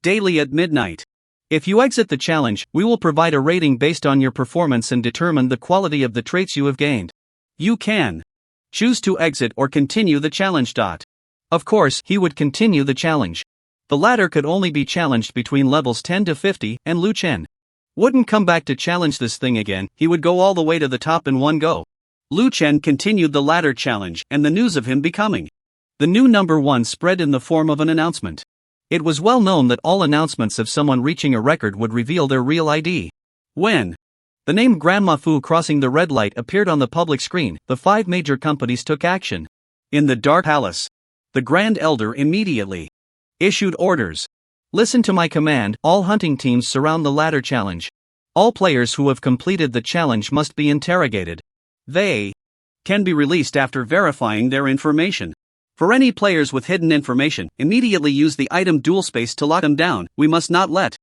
daily at midnight. If you exit the challenge, we will provide a rating based on your performance and determine the quality of the traits you have gained. You can choose to exit or continue the challenge. Of course, he would continue the challenge. The ladder could only be challenged between levels 10 to 50, and Lu Chen wouldn't come back to challenge this thing again. He would go all the way to the top in one go. Lu Chen continued the ladder challenge, and the news of him becoming the new number 1 spread in the form of an announcement. It was well known that all announcements of someone reaching a record would reveal their real ID. When the name Grandma Fu crossing the red light appeared on the public screen, the 5 major companies took action. In the Dark Palace, the Grand Elder immediately issued orders. Listen to my command, all hunting teams surround the ladder challenge. All players who have completed the challenge must be interrogated. They can be released after verifying their information. For any players with hidden information, immediately use the item dual space to lock them down. We must not let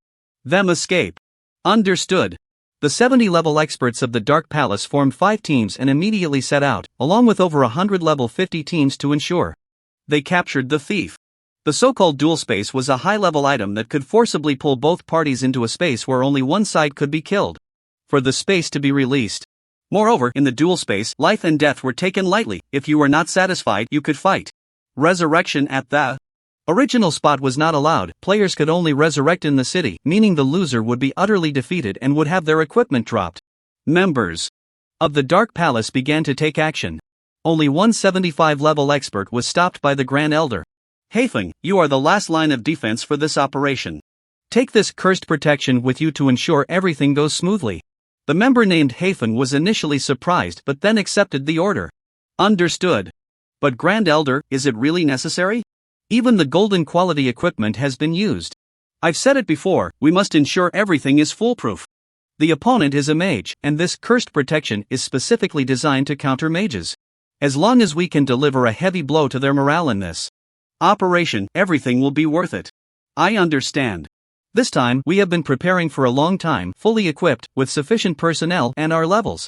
them escape. Understood. The 70-level experts of the Dark Palace formed 5 teams and immediately set out, along with over 100 level 50 teams to ensure they captured the thief. The so-called dual space was a high-level item that could forcibly pull both parties into a space where only one side could be killed for the space to be released. Moreover, in the dual space, life and death were taken lightly. If you were not satisfied, you could fight resurrection at the original spot was not allowed. Players could only resurrect in the city, meaning the loser would be utterly defeated and would have their equipment dropped. Members of the Dark Palace began to take action. Only one 75-level expert was stopped by the Grand Elder. Heifeng, you are the last line of defense for this operation. Take this cursed protection with you to ensure everything goes smoothly. The member named Heifeng was initially surprised but then accepted the order. Understood. But Grand Elder, is it really necessary? Even the golden quality equipment has been used. I've said it before, we must ensure everything is foolproof. The opponent is a mage, and this cursed protection is specifically designed to counter mages. As long as we can deliver a heavy blow to their morale in this operation, everything will be worth it. I understand. This time, we have been preparing for a long time, fully equipped, with sufficient personnel, and our levels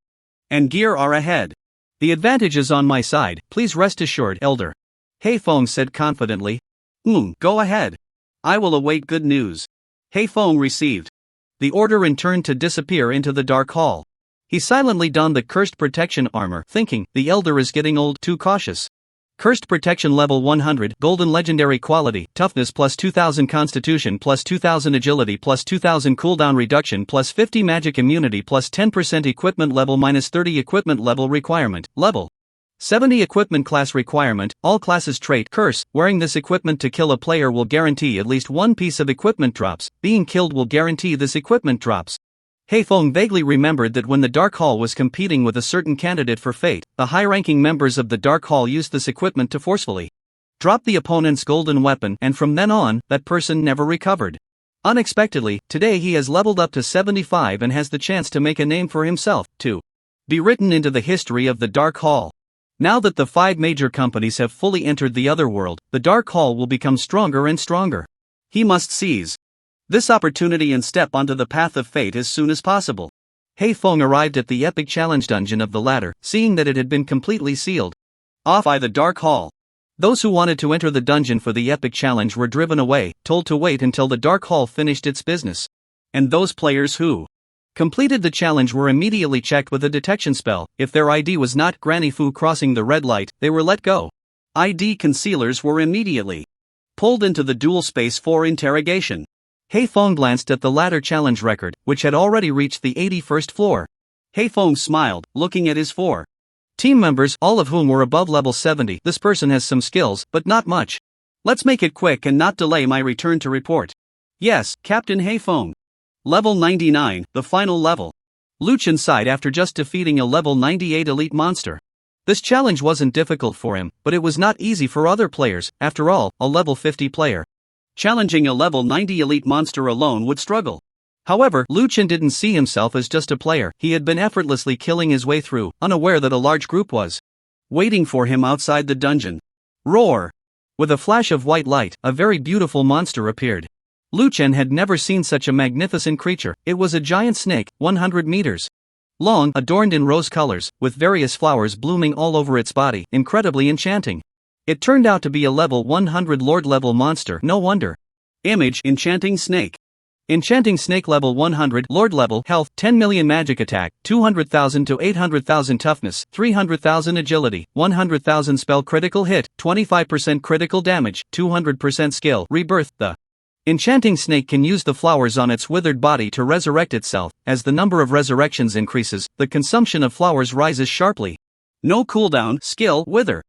and gear are ahead. The advantage is on my side, please rest assured, Elder. Heifeng said confidently. Go ahead. I will await good news. Heifeng received the order and turned to disappear into the dark hall. He silently donned the cursed protection armor, thinking, the Elder is getting old, too cautious. Cursed protection level 100, golden legendary quality, toughness plus 2000 constitution plus 2000 agility plus 2000 cooldown reduction plus 50 magic immunity plus 10% equipment level minus 30 equipment level requirement, level 70 equipment class requirement, all classes trait curse, wearing this equipment to kill a player will guarantee at least one piece of equipment drops, being killed will guarantee this equipment drops. Heifeng vaguely remembered that when the Dark Hall was competing with a certain candidate for fate, the high-ranking members of the Dark Hall used this equipment to forcefully drop the opponent's golden weapon, and from then on, that person never recovered. Unexpectedly, today he has leveled up to 75 and has the chance to make a name for himself, to be written into the history of the Dark Hall. Now that the 5 major companies have fully entered the Otherworld, the Dark Hall will become stronger and stronger. He must seize this opportunity and step onto the path of fate as soon as possible. Heifeng arrived at the epic challenge dungeon of the ladder, seeing that it had been completely sealed off by the Dark Hall. Those who wanted to enter the dungeon for the epic challenge were driven away, told to wait until the Dark Hall finished its business. And those players who completed the challenge were immediately checked with a detection spell. If their ID was not Granny Fu crossing the red light, they were let go. ID concealers were immediately pulled into the dual space for interrogation. Heifeng glanced at the ladder challenge record, which had already reached the 81st floor. Heifeng smiled, looking at his 4 team members, all of whom were above level 70. This person has some skills, but not much. Let's make it quick and not delay my return to report. Yes, Captain Heifeng. Level 99, the final level. Lu Chen sighed after just defeating a level 98 elite monster. This challenge wasn't difficult for him, but it was not easy for other players. After all, a level 50 player challenging a level 90 elite monster alone would struggle. However, Lu Chen didn't see himself as just a player. He had been effortlessly killing his way through, unaware that a large group was waiting for him outside the dungeon. Roar! With a flash of white light, a very beautiful monster appeared. Lu Chen had never seen such a magnificent creature. It was a giant snake, 100 meters long, adorned in rose colors, with various flowers blooming all over its body, incredibly enchanting. It turned out to be a level 100 Lord level monster, no wonder. Image: Enchanting Snake. Enchanting Snake level 100 Lord level, health 10 million magic attack, 200,000 to 800,000 toughness, 300,000 agility, 100,000 spell critical hit, 25% critical damage, 200% skill. Rebirth: the enchanting snake can use the flowers on its withered body to resurrect itself. As the number of resurrections increases, the consumption of flowers rises sharply. No cooldown. Skill: Wither.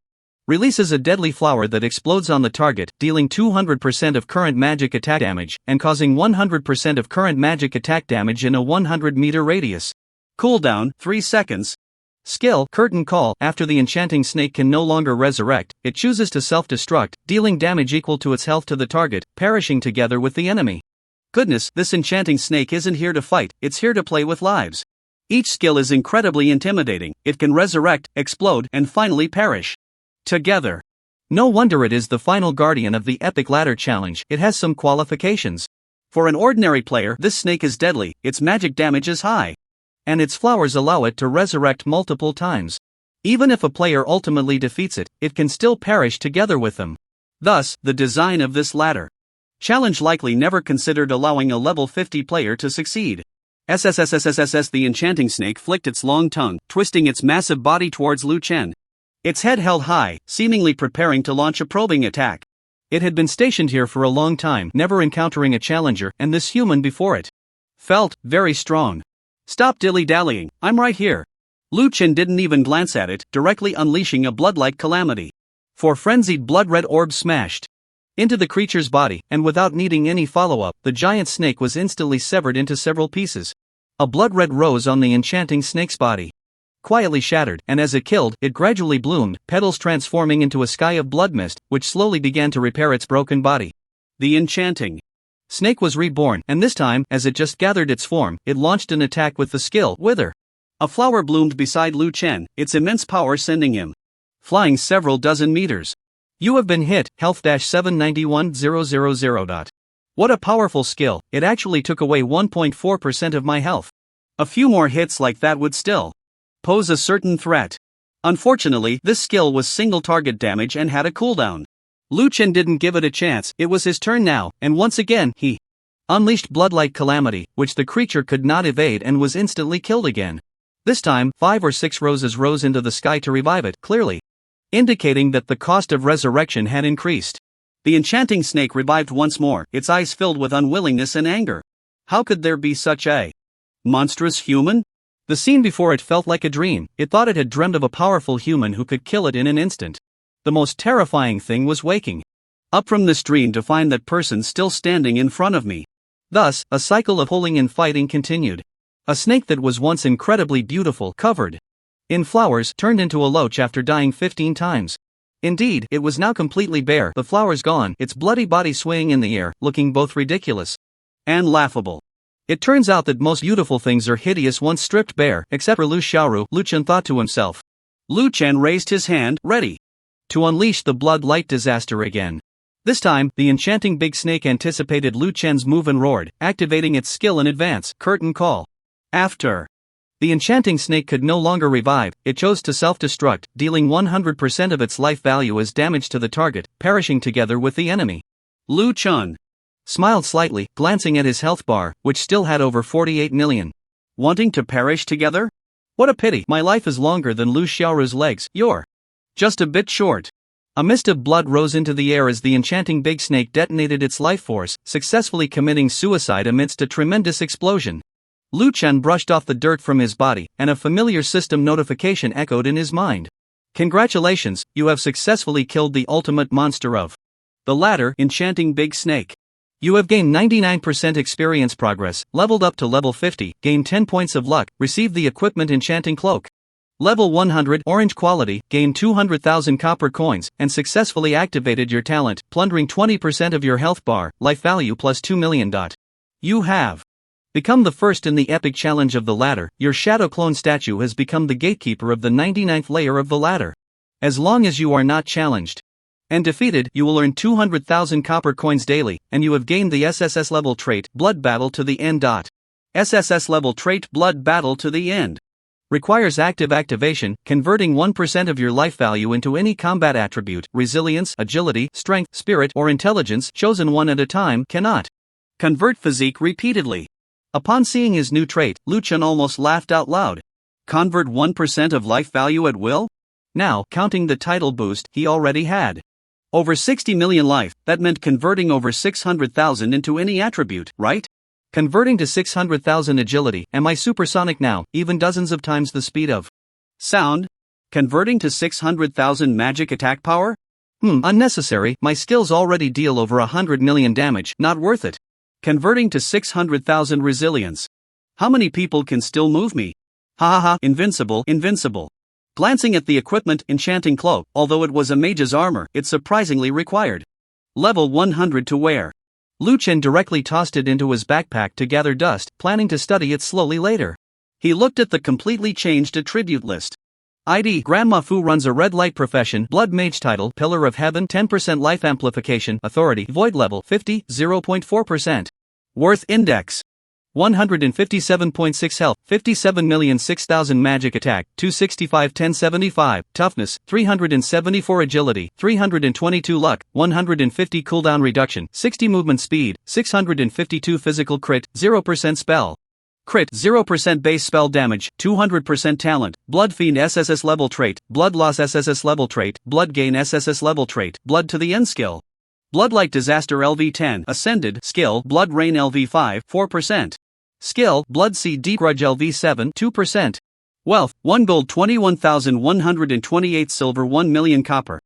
Releases a deadly flower that explodes on the target, dealing 200% of current magic attack damage, and causing 100% of current magic attack damage in a 100-meter radius. Cooldown: 3 seconds. Skill: Curtain Call. After the enchanting snake can no longer resurrect, it chooses to self-destruct, dealing damage equal to its health to the target, perishing together with the enemy. Goodness, this enchanting snake isn't here to fight, it's here to play with lives. Each skill is incredibly intimidating. It can resurrect, explode, and finally perish together. No wonder it is the final guardian of the epic ladder challenge. It has some qualifications. For an ordinary player, this snake is deadly, its magic damage is high, and its flowers allow it to resurrect multiple times. Even if a player ultimately defeats it, it can still perish together with them. Thus, the design of this ladder challenge likely never considered allowing a level 50 player to succeed. SSSSSSS. The enchanting snake flicked its long tongue, twisting its massive body towards Lu Chen. Its head held high, seemingly preparing to launch a probing attack. It had been stationed here for a long time, never encountering a challenger, and this human before it felt very strong. Stop dilly-dallying, I'm right here. Lu Chen didn't even glance at it, directly unleashing a blood-like calamity. 4 frenzied blood-red orbs smashed into the creature's body, and without needing any follow-up, the giant snake was instantly severed into several pieces. A blood-red rose on the enchanting snake's body quietly shattered, and as it killed, it gradually bloomed, petals transforming into a sky of blood mist, which slowly began to repair its broken body. The enchanting snake was reborn, and this time, as it just gathered its form, it launched an attack with the skill Wither. A flower bloomed beside Lu Chen, its immense power sending him flying several dozen meters. You have been hit, health-791000. What a powerful skill, it actually took away 1.4% of my health. A few more hits like that would still pose a certain threat. Unfortunately, this skill was single target damage and had a cooldown. Lu Chen didn't give it a chance. It was his turn now, and once again, he unleashed blood-like calamity, which the creature could not evade and was instantly killed again. This time, 5 or 6 roses rose into the sky to revive it, clearly indicating that the cost of resurrection had increased. The enchanting snake revived once more, its eyes filled with unwillingness and anger. How could there be such a monstrous human? The scene before it felt like a dream. It thought it had dreamed of a powerful human who could kill it in an instant. The most terrifying thing was waking up from this dream to find that person still standing in front of me. Thus, a cycle of pulling and fighting continued. A snake that was once incredibly beautiful, covered in flowers, turned into a loach after dying 15 times. Indeed, it was now completely bare, the flowers gone, its bloody body swaying in the air, looking both ridiculous and laughable. It turns out that most beautiful things are hideous once stripped bare, except for Lu Xiaoru, Lu Chen thought to himself. Lu Chen raised his hand, ready to unleash the blood-light disaster again. This time, the enchanting big snake anticipated Lu Chen's move and roared, activating its skill in advance, Curtain Call. After The enchanting snake could no longer revive, it chose to self-destruct, dealing 100% of its life value as damage to the target, perishing together with the enemy. Lu Chun smiled slightly, glancing at his health bar, which still had over 48 million. Wanting to perish together? What a pity, my life is longer than Lu Xiaoru's legs, you're just a bit short. A mist of blood rose into the air as the enchanting big snake detonated its life force, successfully committing suicide amidst a tremendous explosion. Lu Chen brushed off the dirt from his body, and a familiar system notification echoed in his mind. Congratulations, you have successfully killed the ultimate monster of the ladder, enchanting big snake. You have gained 99% experience progress, leveled up to level 50, gained 10 points of luck, received the equipment enchanting cloak. Level 100, orange quality, gained 200,000 copper coins, and successfully activated your talent, plundering 20% of your health bar, life value plus 2 million. You have become the first in the epic challenge of the ladder. Your shadow clone statue has become the gatekeeper of the 99th layer of the ladder. As long as you are not challenged and defeated, you will earn 200,000 copper coins daily, and you have gained the SSS level trait, Blood Battle to the End. SSS level trait, Blood Battle to the End. Requires active activation, converting 1% of your life value into any combat attribute, resilience, agility, strength, spirit, or intelligence, chosen one at a time, cannot convert physique repeatedly. Upon seeing his new trait, Lu Chen almost laughed out loud. Convert 1% of life value at will? Now, counting the title boost he already had. Over 60 million life, that meant converting over 600,000 into any attribute, right? Converting to 600,000 agility, am I supersonic now, even dozens of times the speed of sound? Converting to 600,000 magic attack power? Unnecessary, my skills already deal over 100 million damage, not worth it. Converting to 600,000 resilience. How many people can still move me? Invincible. Glancing at the equipment, enchanting cloak, although it was a mage's armor, it surprisingly required level 100 to wear. Lu Chen directly tossed it into his backpack to gather dust, planning to study it slowly later. He looked at the completely changed attribute list. ID: Grandma Fu runs a red light profession, Blood Mage title, Pillar of Heaven, 10% life amplification, authority, void level, 50, 0.4%. Worth index: 157.6 health, 57,006,000 magic attack, 265 1075, toughness, 374 agility, 322 luck, 150 cooldown reduction, 60 movement speed, 652 physical crit, 0% spell. Crit, 0% base spell damage, 200% talent, Blood Fiend SSS level trait, Blood Loss SSS level trait, Blood Gain SSS level trait, Blood to the End skill. Bloodlight Disaster LV10, Ascended, skill, Blood Rain LV5, 4%. Skill, Blood Sea Deep Grudge LV7, 2%. Wealth, 1 gold 21,128 silver 1 million copper.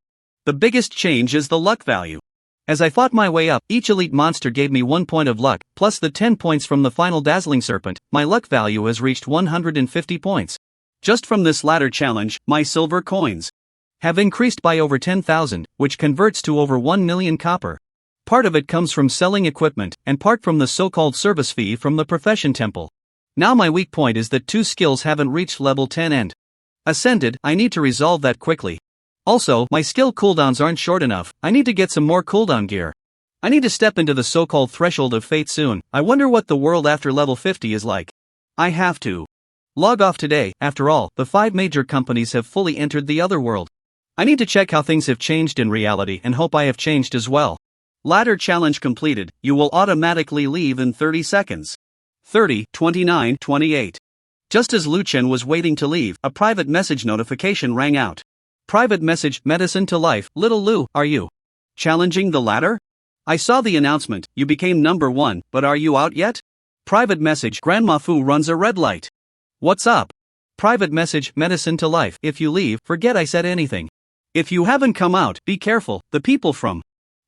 The biggest change is the luck value. As I fought my way up, each elite monster gave me 1 point of luck, plus the 10 points from the final Dazzling Serpent. My luck value has reached 150 points. Just from this latter challenge, my silver coins have increased by over 10,000, which converts to over 1 million copper. Part of it comes from selling equipment, and part from the so-called service fee from the profession temple. Now my weak point is that 2 skills haven't reached level 10 and Ascended. I need to resolve that quickly. Also, my skill cooldowns aren't short enough, I need to get some more cooldown gear. I need to step into the so-called threshold of fate soon. I wonder what the world after level 50 is like. I have to log off today. After all, the 5 major companies have fully entered the Otherworld. I need to check how things have changed in reality and hope I have changed as well. Ladder challenge completed, you will automatically leave in 30 seconds. 30, 29, 28. Just as Lu Chen was waiting to leave, a private message notification rang out. Private message, medicine to life, little Lu, are you challenging the ladder? I saw the announcement, you became number 1, but are you out yet? Private message, Grandma Fu runs a red light. What's up? Private message, medicine to life, if you leave, forget I said anything. If you haven't come out, be careful, the people from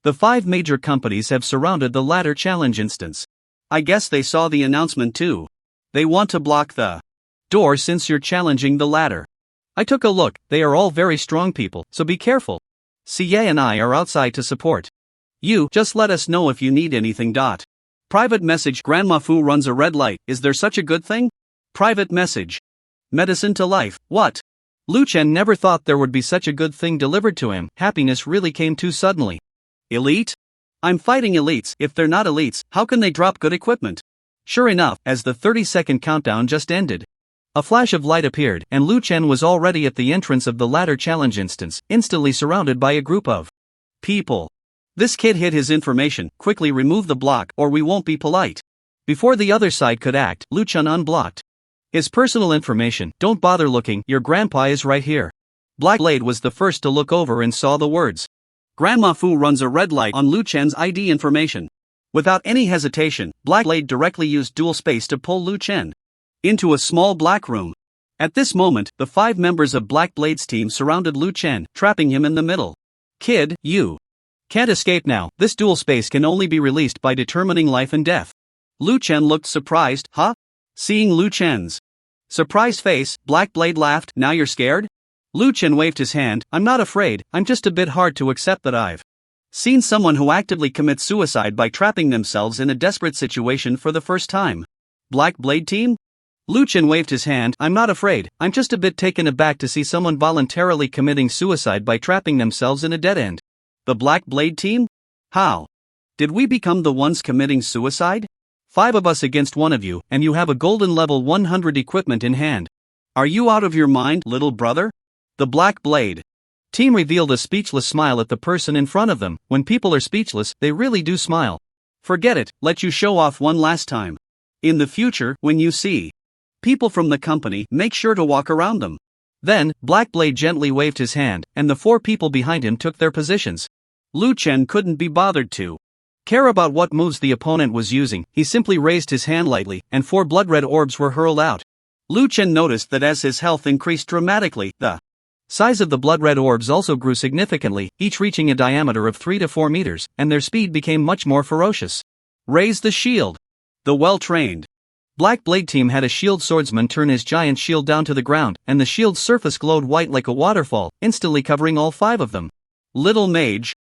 the 5 major companies have surrounded the ladder challenge instance. I guess they saw the announcement too. They want to block the door since you're challenging the ladder. I took a look, they are all very strong people, so be careful. Siye and I are outside to support you, just let us know if you need anything. Private message, Grandma Fu runs a red light, is there such a good thing? Private message. Medicine to life, what? Lu Chen never thought there would be such a good thing delivered to him, happiness really came too suddenly. Elite? I'm fighting elites, if they're not elites, how can they drop good equipment? Sure enough, as the 30-second countdown just ended, A flash of light appeared, and Lu Chen was already at the entrance of the ladder challenge instance, instantly surrounded by a group of people. This kid hid his information, quickly remove the block or we won't be polite. Before the other side could act, Lu Chen unblocked his personal information. Don't bother looking, your grandpa is right here. Black Blade was the first to look over and saw the words. Grandma Fu runs a red light on Lu Chen's ID information. Without any hesitation, Black Blade directly used dual space to pull Lu Chen into a small black room. At this moment, the 5 members of Black Blade's team surrounded Lu Chen, trapping him in the middle. Kid, you can't escape now. This dual space can only be released by determining life and death. Lu Chen looked surprised. Huh? Seeing Lu Chen's surprised face, Black Blade laughed. Now you're scared? Lu Chen waved his hand. I'm not afraid, I'm just a bit hard to accept that I've seen someone who actively commits suicide by trapping themselves in a desperate situation for the first time. Black Blade team? Lu Chen waved his hand. I'm not afraid, I'm just a bit taken aback to see someone voluntarily committing suicide by trapping themselves in a dead end. The Black Blade team? How did we become the ones committing suicide? 5 of us against 1 of you, and you have a golden level 100 equipment in hand. Are you out of your mind, little brother? The Black Blade team revealed a speechless smile at the person in front of them. When people are speechless, they really do smile. Forget it, let you show off one last time. In the future, when you see people from the company, make sure to walk around them. Then, Black Blade gently waved his hand, and the 4 people behind him took their positions. Lu Chen couldn't be bothered to care about what moves the opponent was using. He simply raised his hand lightly, and 4 blood-red orbs were hurled out. Lu Chen noticed that as his health increased dramatically, the size of the blood-red orbs also grew significantly, each reaching a diameter of 3 to 4 meters, and their speed became much more ferocious. Raise the shield. The well-trained Black Blade team had a shield swordsman turn his giant shield down to the ground, and the shield's surface glowed white like a waterfall, instantly covering all 5 of them. Little Mage.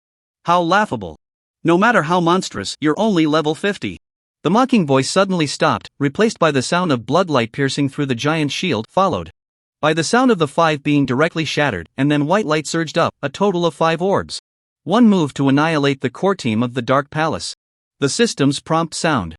How laughable. No matter how monstrous, you're only level 50. The mocking voice suddenly stopped, replaced by the sound of blood light piercing through the giant shield, followed by the sound of the 5 being directly shattered, and then white light surged up, a total of 5 orbs. One move to annihilate the core team of the Dark Palace. The system's prompt sound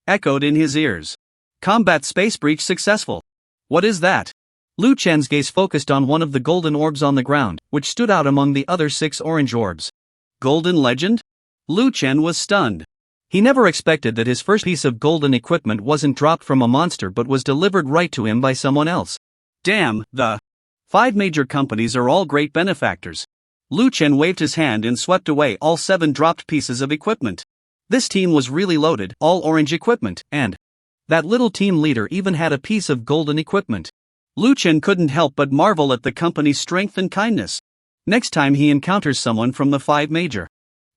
echoed in his ears. Combat space breach successful. What is that? Lu Chen's gaze focused on one of the golden orbs on the ground, which stood out among the other 6 orange orbs. Golden Legend? Lu Chen was stunned. He never expected that his first piece of golden equipment wasn't dropped from a monster but was delivered right to him by someone else. Damn, the 5 major companies are all great benefactors. Lu Chen waved his hand and swept away all 7 dropped pieces of equipment. This team was really loaded, all orange equipment, and that little team leader even had a piece of golden equipment. Lu Chen couldn't help but marvel at the company's strength and kindness. Next time he encounters someone from the 5 major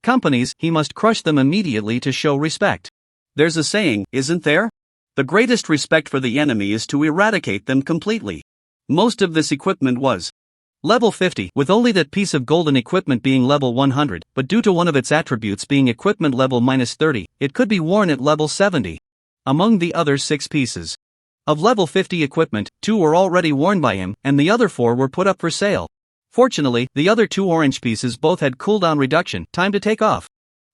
companies, he must crush them immediately to show respect. There's a saying, isn't there? The greatest respect for the enemy is to eradicate them completely. Most of this equipment was level 50, with only that piece of golden equipment being level 100, but due to one of its attributes being equipment level -30, it could be worn at level 70. Among the other 6 pieces of level 50 equipment, 2 were already worn by him, and the other 4 were put up for sale. Fortunately, the other 2 orange pieces both had cooldown reduction, time to take off.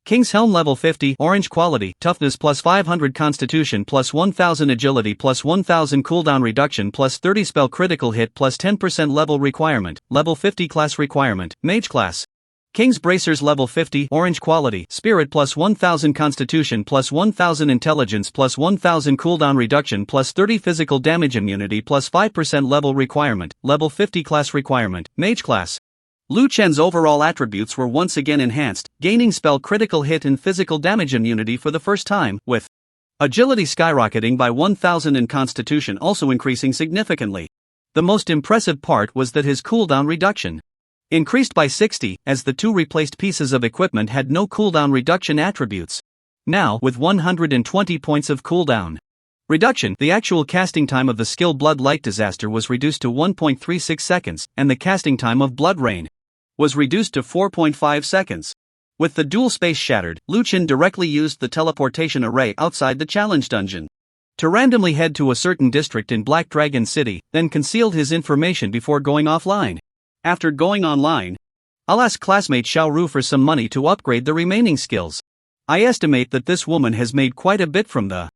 King's Helm level 50, orange quality, toughness plus 500 constitution plus 1000 agility plus 1000 cooldown reduction plus 30 spell critical hit plus 10% level requirement, level 50 class requirement, mage class. King's Bracers level 50, orange quality, spirit plus 1000 constitution plus 1000 intelligence plus 1000 cooldown reduction plus 30 physical damage immunity plus 5% level requirement, level 50 class requirement, mage class. Lu Chen's overall attributes were once again enhanced, gaining spell critical hit and physical damage immunity for the first time, with agility skyrocketing by 1000 and constitution also increasing significantly. The most impressive part was that his cooldown reduction increased by 60, as the 2 replaced pieces of equipment had no cooldown reduction attributes. Now, with 120 points of cooldown reduction, the actual casting time of the skill Blood Light Disaster was reduced to 1.36 seconds, and the casting time of Blood Rain was reduced to 4.5 seconds. With the dual space shattered, Lu Chen directly used the teleportation array outside the challenge dungeon to randomly head to a certain district in Black Dragon City, then concealed his information before going offline. After going online, I'll ask classmate Xiao Ru for some money to upgrade the remaining skills. I estimate that this woman has made quite a bit from the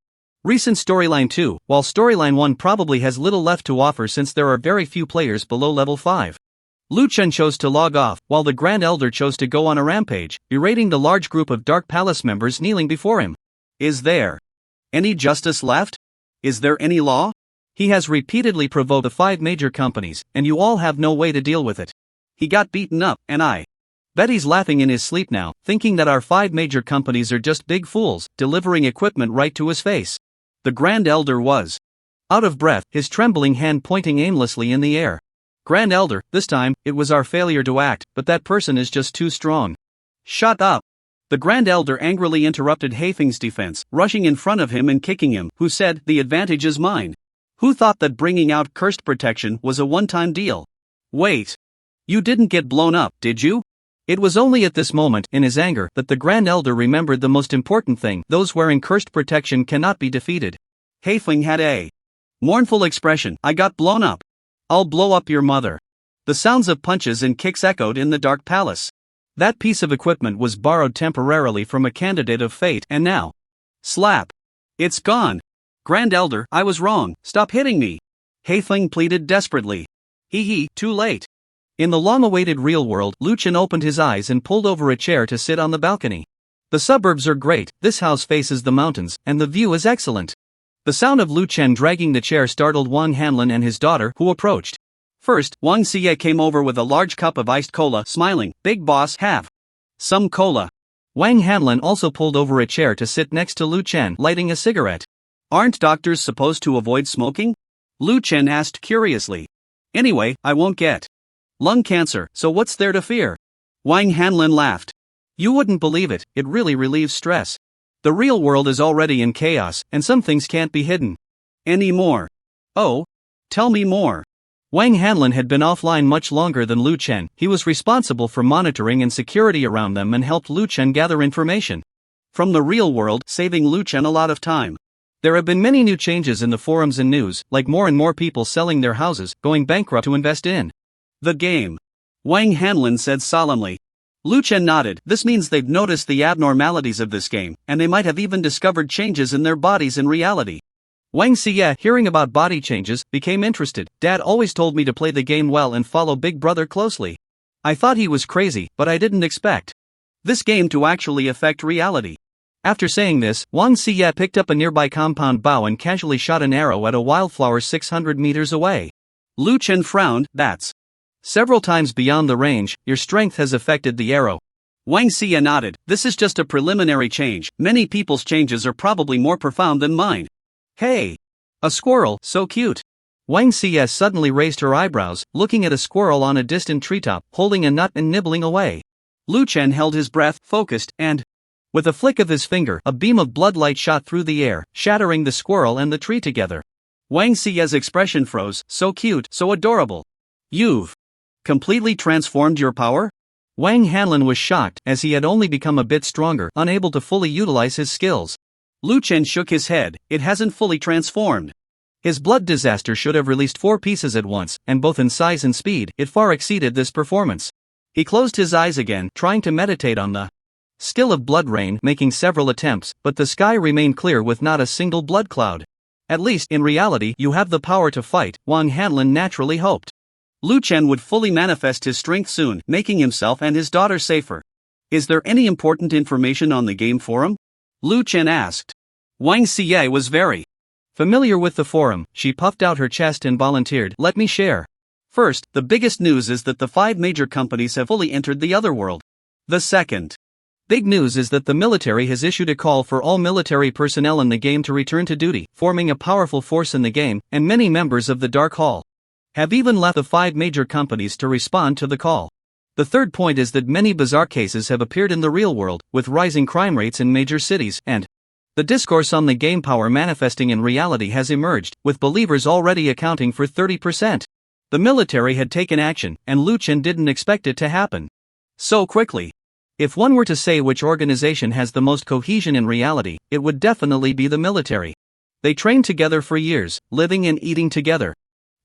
Recent Storyline 2, while Storyline 1 probably has little left to offer since there are very few players below level 5. Lu Chen chose to log off, while the Grand Elder chose to go on a rampage, berating the large group of Dark Palace members kneeling before him. Is there any justice left? Is there any law? He has repeatedly provoked the 5 major companies, and you all have no way to deal with it. He got beaten up, and I bet he's laughing in his sleep now, thinking that our 5 major companies are just big fools, delivering equipment right to his face. The Grand Elder was out of breath, his trembling hand pointing aimlessly in the air. Grand Elder, this time, it was our failure to act, but that person is just too strong. Shut up! The Grand Elder angrily interrupted Haifeng's defense, rushing in front of him and kicking him, who said, "The advantage is mine. Who thought that bringing out cursed protection was a one-time deal? Wait. You didn't get blown up, did you?" It was only at this moment, in his anger, that the Grand Elder remembered the most important thing: those wearing cursed protection cannot be defeated. Haifeng had a mournful expression. "I got blown up. I'll blow up your mother." The sounds of punches and kicks echoed in the Dark Palace. That piece of equipment was borrowed temporarily from a candidate of fate, and now, slap! It's gone. Grand Elder, I was wrong, stop hitting me. Haifeng pleaded desperately. Too late. In the long-awaited real world, Lu Chen opened his eyes and pulled over a chair to sit on the balcony. The suburbs are great, this house faces the mountains, and the view is excellent. The sound of Lu Chen dragging the chair startled Wang Hanlin and his daughter, who approached. First, Wang Xie came over with a large cup of iced cola, smiling. "Big boss, have some cola." Wang Hanlin also pulled over a chair to sit next to Lu Chen, lighting a cigarette. "Aren't doctors supposed to avoid smoking?" Lu Chen asked curiously. "Anyway, I won't get lung cancer, so what's there to fear?" Wang Hanlin laughed. "You wouldn't believe it, it really relieves stress. The real world is already in chaos, and some things can't be hidden anymore." "Oh? Tell me more." Wang Hanlin had been offline much longer than Lu Chen. He was responsible for monitoring and security around them and helped Lu Chen gather information from the real world, saving Lu Chen a lot of time. There have been many new changes in the forums and news, like more and more people selling their houses, going bankrupt to invest in the game. Wang Hanlin said solemnly. Lu Chen nodded. This means they've noticed the abnormalities of this game, and they might have even discovered changes in their bodies in reality. Wang Xie, hearing about body changes, became interested. "Dad always told me to play the game well and follow Big Brother closely. I thought he was crazy, but I didn't expect this game to actually affect reality." After saying this, Wang Xie picked up a nearby compound bow and casually shot an arrow at a wildflower 600 meters away. Lu Chen frowned. "That's several times beyond the range. Your strength has affected the arrow." Wang Xie nodded. "This is just a preliminary change. Many people's changes are probably more profound than mine." "Hey! A squirrel, so cute." Wang Xie suddenly raised her eyebrows, looking at a squirrel on a distant treetop, holding a nut and nibbling away. Lu Chen held his breath, focused, and with a flick of his finger, a beam of bloodlight shot through the air, shattering the squirrel and the tree together. Wang Xie's expression froze. "So cute, so adorable. You've completely transformed your power?" Wang Hanlin was shocked, as he had only become a bit stronger, unable to fully utilize his skills. Lu Chen shook his head. "It hasn't fully transformed. His blood disaster should have released 4 pieces at once, and both in size and speed, it far exceeded this performance." He closed his eyes again, trying to meditate on the skill of blood rain, making several attempts, but the sky remained clear with not a single blood cloud. "At least, in reality, you have the power to fight," Wang Hanlin naturally hoped. Lu Chen would fully manifest his strength soon, making himself and his daughter safer. "Is there any important information on the game forum?" Lu Chen asked. Wang Xie was very familiar with the forum. She puffed out her chest and volunteered. "Let me share. First, the biggest news is that the 5 major companies have fully entered the Otherworld. The second big news is that the military has issued a call for all military personnel in the game to return to duty, forming a powerful force in the game, and many members of the Dark Hall have even left the 5 major companies to respond to the call. The third point is that many bizarre cases have appeared in the real world, with rising crime rates in major cities, and the discourse on the game power manifesting in reality has emerged, with believers already accounting for 30%. The military had taken action, and Lu Chen didn't expect it to happen so quickly. If one were to say which organization has the most cohesion in reality, it would definitely be the military. They trained together for years, living and eating together,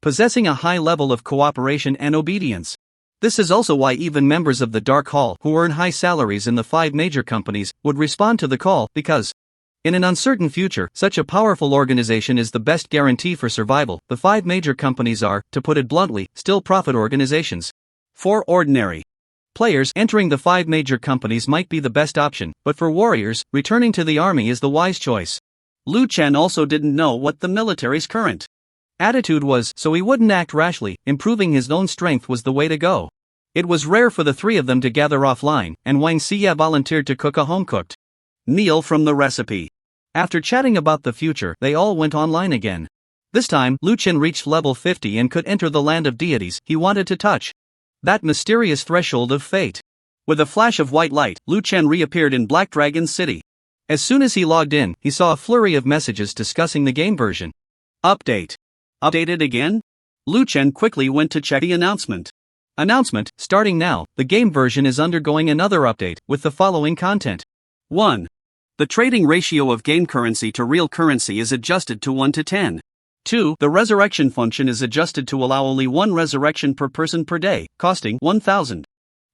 possessing a high level of cooperation and obedience. This is also why even members of the Dark Hall who earn high salaries in the 5 major companies would respond to the call, because In an uncertain future, such a powerful organization is the best guarantee for survival. The 5 major companies are, to put it bluntly, still profit organizations. For ordinary players, entering the 5 major companies might be the best option, but for warriors, returning to the army is the wise choice. Liu Chen also didn't know what the military's current attitude was, so he wouldn't act rashly. Improving his own strength was the way to go. It was rare for the 3 of them to gather offline, and Wang Xia volunteered to cook a home-cooked meal from the recipe. After chatting about the future, they all went online again. This time, Liu Chen reached level 50 and could enter the land of deities he wanted to touch. That mysterious threshold of fate. With a flash of white light, Liu Chen reappeared in Black Dragon City. As soon as he logged in, he saw a flurry of messages discussing the game version. Update. Updated again? Liu Chen quickly went to check the announcement. Announcement, starting now, the game version is undergoing another update, with the following content. 1. The trading ratio of game currency to real currency is adjusted to 1 to 10. 2. The resurrection function is adjusted to allow only 1 resurrection per person per day, costing 1,000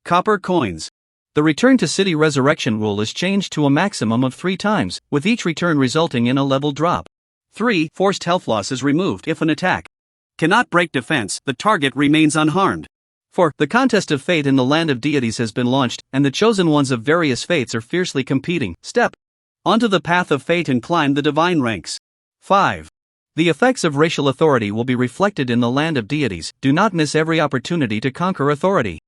copper coins. The return to city resurrection rule is changed to a maximum of 3 times, with each return resulting in a level drop. 3. Forced health loss is removed if an attack cannot break defense, the target remains unharmed. 4. The contest of fate in the land of deities has been launched, and the chosen ones of various fates are fiercely competing. Step onto the path of fate and climb the divine ranks. 5. The effects of racial authority will be reflected in the land of deities. Do not miss every opportunity to conquer authority.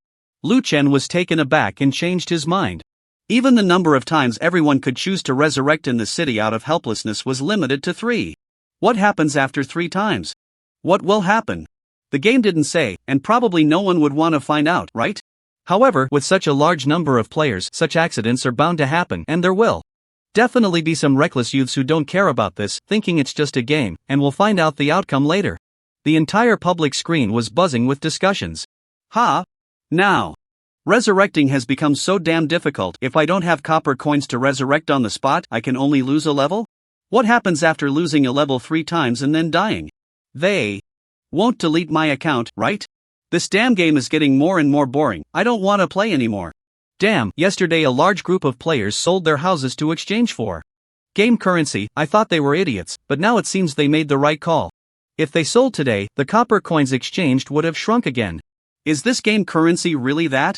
Liu Chen was taken aback and changed his mind. Even the number of times everyone could choose to resurrect in the city out of helplessness was limited to 3. What happens after 3 times? What will happen? The game didn't say, and probably no one would want to find out, right? However, with such a large number of players, such accidents are bound to happen, and there will definitely be some reckless youths who don't care about this, thinking it's just a game, and will find out the outcome later. The entire public screen was buzzing with discussions. Now. Resurrecting has become so damn difficult. If I don't have copper coins to resurrect on the spot, I can only lose a level? What happens after losing a level 3 times and then dying? They won't delete my account, right? This damn game is getting more and more boring. I don't want to play anymore. Damn, yesterday a large group of players sold their houses to exchange for game currency. I thought they were idiots, but now it seems they made the right call. If they sold today, the copper coins exchanged would have shrunk again. Is this game currency really that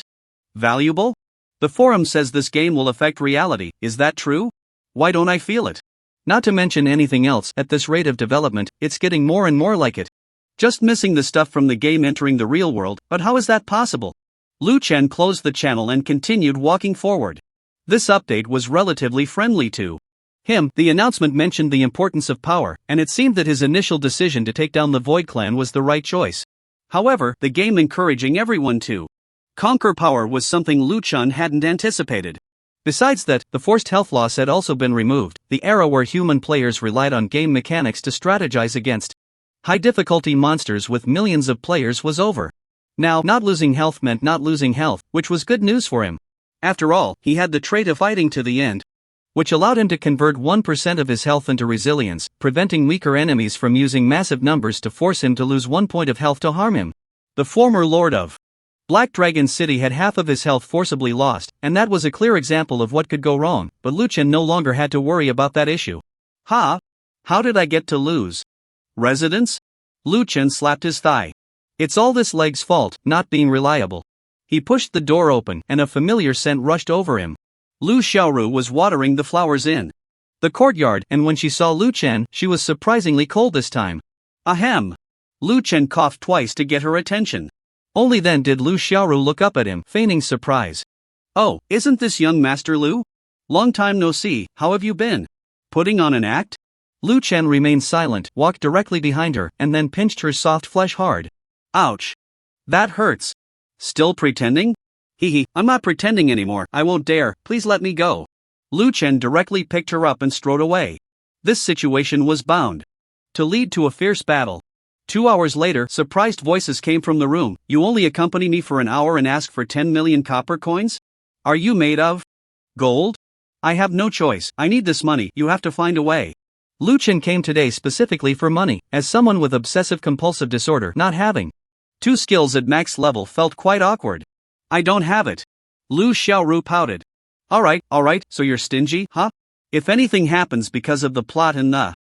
valuable? The forum says this game will affect reality. Is that true? Why don't I feel it? Not to mention anything else, at this rate of development, it's getting more and more like it. Just missing the stuff from the game entering the real world, but how is that possible? Liu Chen closed the channel and continued walking forward. This update was relatively friendly to him. The announcement mentioned the importance of power, and it seemed that his initial decision to take down the Void Clan was the right choice. However, the game encouraging everyone to conquer power was something Liu Chen hadn't anticipated. Besides that, the forced health loss had also been removed. The era where human players relied on game mechanics to strategize against high-difficulty monsters with millions of players was over. Now, not losing health meant not losing health, which was good news for him. After all, he had the trait of fighting to the end, which allowed him to convert 1% of his health into resilience, preventing weaker enemies from using massive numbers to force him to lose 1 point of health to harm him. The former lord of Black Dragon City had half of his health forcibly lost, and that was a clear example of what could go wrong, but Liu Chen no longer had to worry about that issue. How did I get to lose residence? Liu Chen slapped his thigh. It's all this leg's fault, not being reliable. He pushed the door open, and a familiar scent rushed over him. Lu Xiaoru was watering the flowers in the courtyard, and when she saw Liu Chen, she was surprisingly cold this time. Ahem. Liu Chen coughed twice to get her attention. Only then did Lu Xiaoru look up at him, feigning surprise. Oh, isn't this young Master Lu? Long time no see, how have you been? Putting on an act? Liu Chen remained silent, walked directly behind her, and then pinched her soft flesh hard. Ouch. That hurts. Still pretending? Hehe, I'm not pretending anymore, I won't dare, please let me go. Liu Chen directly picked her up and strode away. This situation was bound to lead to a fierce battle. 2 hours later, surprised voices came from the room. You only accompany me for an hour and ask for 10 million copper coins? Are you made of gold? I have no choice, I need this money, you have to find a way. Liu Chen came today specifically for money, as someone with obsessive-compulsive disorder. Not having 2 skills at max level felt quite awkward. I don't have it. Lu Xiaoru pouted. Alright, so you're stingy, huh? If anything happens because of the plot and the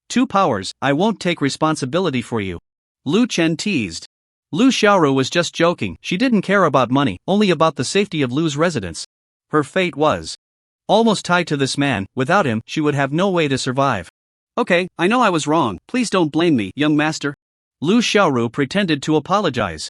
two powers, I won't take responsibility for you. Lu Chen teased. Lu Xiaoru was just joking, she didn't care about money, only about the safety of Lu's residence. Her fate was almost tied to this man, without him, she would have no way to survive. Okay, I know I was wrong, please don't blame me, young master. Lu Xiaoru pretended to apologize.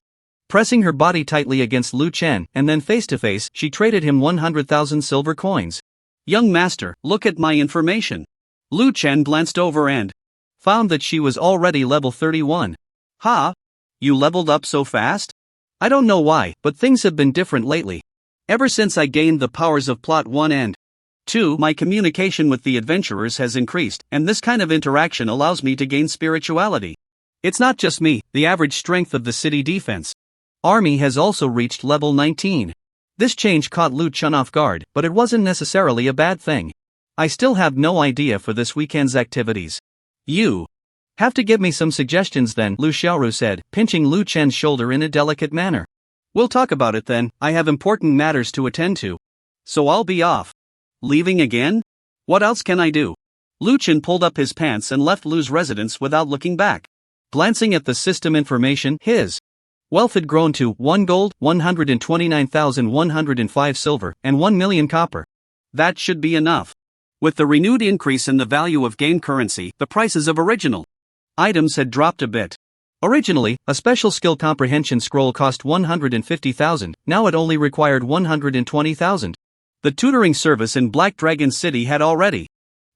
Pressing her body tightly against Lu Chen, and then face to face, she traded him 100,000 silver coins. Young master, look at my information. Lu Chen glanced over and found that she was already level 31. Ha! You leveled up so fast? I don't know why, but things have been different lately. Ever since I gained the powers of plot 1 and 2, my communication with the adventurers has increased, and this kind of interaction allows me to gain spirituality. It's not just me, the average strength of the city defense army has also reached level 19. This change caught Lu Chen off guard, but it wasn't necessarily a bad thing. I still have no idea for this weekend's activities. You have to give me some suggestions then, Lu Xiaoru said, pinching Lu Chen's shoulder in a delicate manner. We'll talk about it then, I have important matters to attend to. So I'll be off. Leaving again? What else can I do? Lu Chen pulled up his pants and left Lu's residence without looking back. Glancing at the system information, his wealth had grown to 1 gold, 129,105 silver, and 1 million copper. That should be enough. With the renewed increase in the value of game currency, the prices of original items had dropped a bit. Originally, a special skill comprehension scroll cost 150,000, now it only required 120,000. The tutoring service in Black Dragon City had already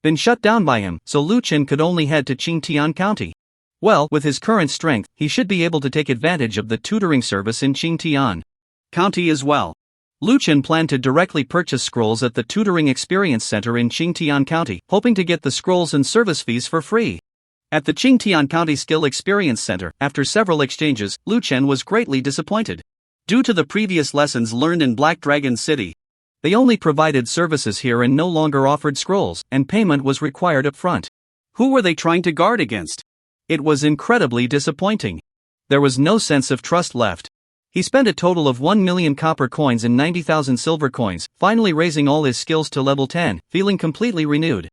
been shut down by him, so Lu Chen could only head to Qingtian County. Well, with his current strength, he should be able to take advantage of the tutoring service in Qingtian County as well. Lu Chen planned to directly purchase scrolls at the Tutoring Experience Center in Qingtian County, hoping to get the scrolls and service fees for free. At the Qingtian County Skill Experience Center, after several exchanges, Lu Chen was greatly disappointed. Due to the previous lessons learned in Black Dragon City, they only provided services here and no longer offered scrolls, and payment was required up front. Who were they trying to guard against? It was incredibly disappointing. There was no sense of trust left. He spent a total of 1 million copper coins and 90,000 silver coins, finally raising all his skills to level 10, feeling completely renewed.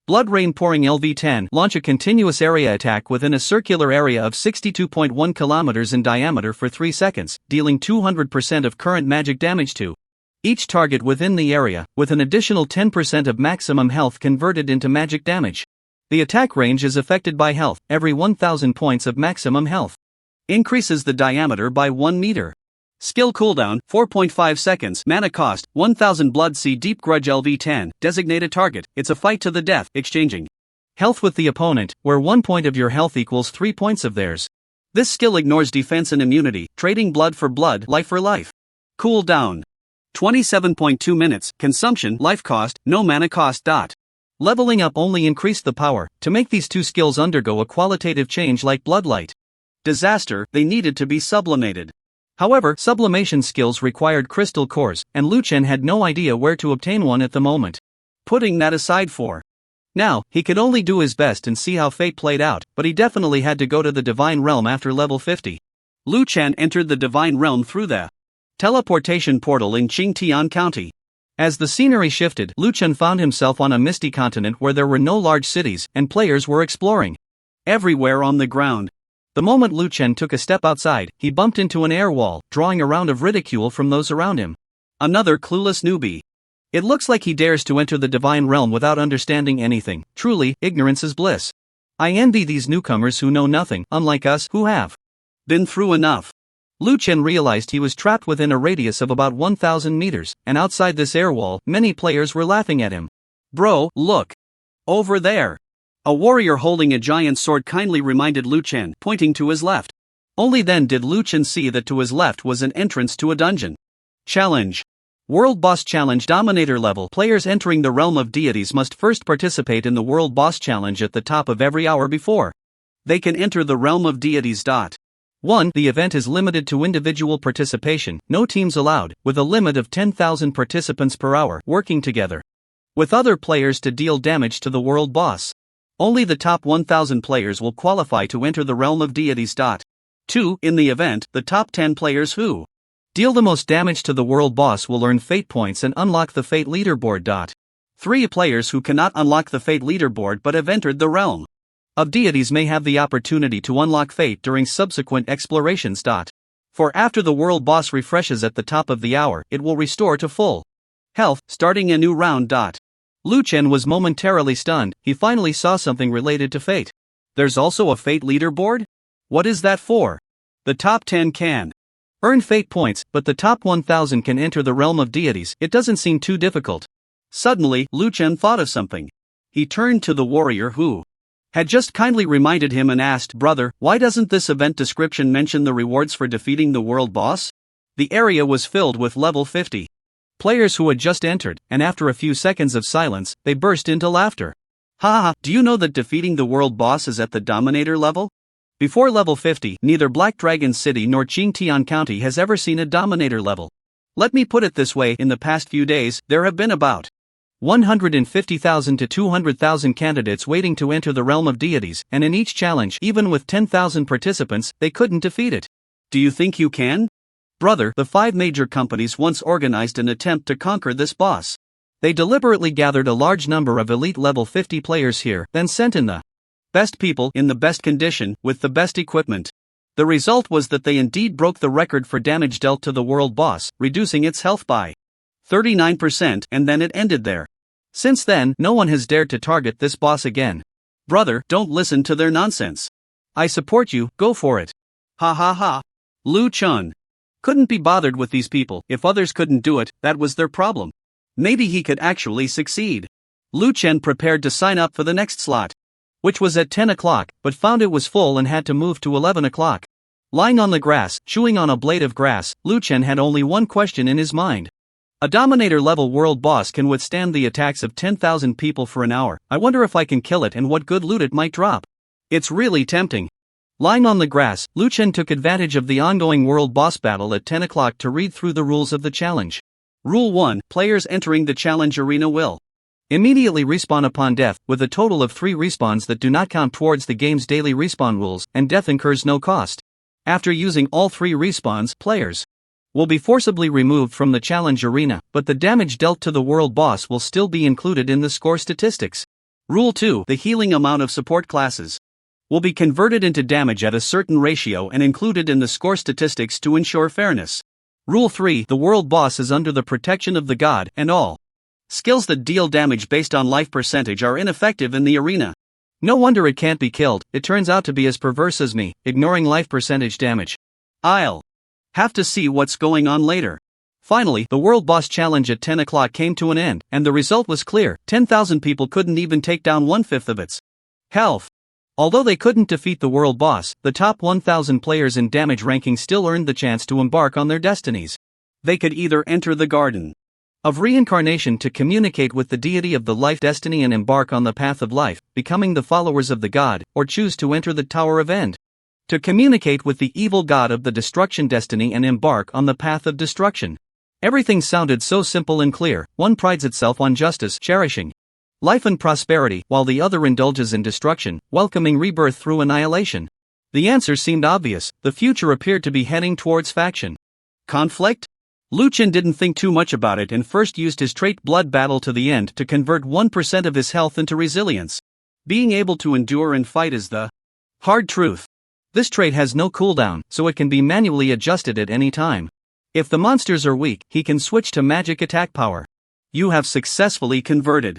Blood Rain Pouring LV10 launch a continuous area attack within a circular area of 62.1 kilometers in diameter for 3 seconds, dealing 200% of current magic damage to each target within the area, with an additional 10% of maximum health converted into magic damage. The attack range is affected by health. Every 1,000 points of maximum health increases the diameter by 1 meter. Skill cooldown, 4.5 seconds. Mana cost, 1000 Blood Sea Deep Grudge LV10. Designated target, it's a fight to the death, exchanging health with the opponent, where 1 point of your health equals 3 points of theirs. This skill ignores defense and immunity, trading blood for blood, life for life. Cooldown, 27.2 minutes. Consumption, life cost, no mana cost. Leveling up only increased the power to make these two skills undergo a qualitative change like Bloodlight. Disaster, they needed to be sublimated. However, sublimation skills required crystal cores, and Lu Chen had no idea where to obtain one at the moment. Putting that aside for now, he could only do his best and see how fate played out, but he definitely had to go to the Divine Realm after level 50. Lu Chen entered the Divine Realm through the teleportation portal in Qingtian County. As the scenery shifted, Lu Chen found himself on a misty continent where there were no large cities, and players were exploring everywhere on the ground. The moment Lu Chen took a step outside, he bumped into an air wall, drawing a round of ridicule from those around him. Another clueless newbie. It looks like he dares to enter the Divine Realm without understanding anything. Truly, ignorance is bliss. I envy these newcomers who know nothing, unlike us who have been through enough. Lu Chen realized he was trapped within a radius of about 1,000 meters, and outside this air wall, many players were laughing at him. Bro, look! Over there! A warrior holding a giant sword kindly reminded Lu Chen, pointing to his left. Only then did Lu Chen see that to his left was an entrance to a dungeon. Challenge. World Boss Challenge Dominator Level. Players entering the realm of deities must first participate in the World Boss Challenge at the top of every hour before they can enter the realm of deities. 1. The event is limited to individual participation, no teams allowed, with a limit of 10,000 participants per hour working together with other players to deal damage to the world boss. Only the top 1,000 players will qualify to enter the realm of deities. 2. In the event, the top 10 players who deal the most damage to the world boss will earn fate points and unlock the fate leaderboard. 3 players who cannot unlock the Fate leaderboard but have entered the realm of deities may have the opportunity to unlock Fate during subsequent explorations. For after the world boss refreshes at the top of the hour, it will restore to full health, starting a new round. Lu Chen was momentarily stunned. He finally saw something related to Fate. There's also a Fate leaderboard? What is that for? The top 10 can earn Fate points, but the top 1000 can enter the realm of deities. It doesn't seem too difficult. Suddenly, Lu Chen thought of something. He turned to the warrior who had just kindly reminded him and asked, "Brother, why doesn't this event description mention the rewards for defeating the world boss?" The area was filled with level 50 players who had just entered, and after a few seconds of silence, they burst into laughter. "Ha, do you know that defeating the world boss is at the Dominator level? Before level 50, neither Black Dragon City nor Qingtian County has ever seen a Dominator level. Let me put it this way, in the past few days, there have been about 150,000 to 200,000 candidates waiting to enter the realm of deities, and in each challenge, even with 10,000 participants, they couldn't defeat it. Do you think you can? Brother, the 5 major companies once organized an attempt to conquer this boss. They deliberately gathered a large number of elite level 50 players here, then sent in the best people in the best condition, with the best equipment. The result was that they indeed broke the record for damage dealt to the world boss, reducing its health by 39%, and then it ended there. Since then, no one has dared to target this boss again. Brother, don't listen to their nonsense. I support you, go for it. Ha ha ha. Lu Chen couldn't be bothered with these people. If others couldn't do it, that was their problem. Maybe he could actually succeed. Lu Chen prepared to sign up for the next slot, which was at 10 o'clock, but found it was full and had to move to 11 o'clock. Lying on the grass, chewing on a blade of grass, Lu Chen had only one question in his mind. A Dominator-level world boss can withstand the attacks of 10,000 people for an hour. I wonder if I can kill it and what good loot it might drop. It's really tempting. Lying on the grass, Lu Chen took advantage of the ongoing world boss battle at 10 o'clock to read through the rules of the challenge. Rule 1. Players entering the challenge arena will immediately respawn upon death, with a total of 3 respawns that do not count towards the game's daily respawn rules, and death incurs no cost. After using all 3 respawns, players will be forcibly removed from the challenge arena, but the damage dealt to the world boss will still be included in the score statistics. Rule 2. The healing amount of support classes will be converted into damage at a certain ratio and included in the score statistics to ensure fairness. Rule 3. The world boss is under the protection of the god, and all skills that deal damage based on life percentage are ineffective in the arena. No wonder it can't be killed. It turns out to be as perverse as me, ignoring life percentage damage. I'll have to see what's going on later. Finally, the world boss challenge at 10 o'clock came to an end, and the result was clear. 10,000 people couldn't even take down 1/5 of its health. Although they couldn't defeat the world boss, the top 1,000 players in damage ranking still earned the chance to embark on their destinies. They could either enter the Garden of Reincarnation to communicate with the deity of the life destiny and embark on the path of life, becoming the followers of the god, or choose to enter the Tower of End to communicate with the evil god of the destruction destiny and embark on the path of destruction. Everything sounded so simple and clear. One prides itself on justice, cherishing life and prosperity, while the other indulges in destruction, welcoming rebirth through annihilation. The answer seemed obvious. The future appeared to be heading towards faction conflict. Lu Chen didn't think too much about it and first used his trait Blood Battle to the end to convert 1% of his health into resilience. Being able to endure and fight is the hard truth. This trait has no cooldown, so it can be manually adjusted at any time. If the monsters are weak, he can switch to magic attack power. You have successfully converted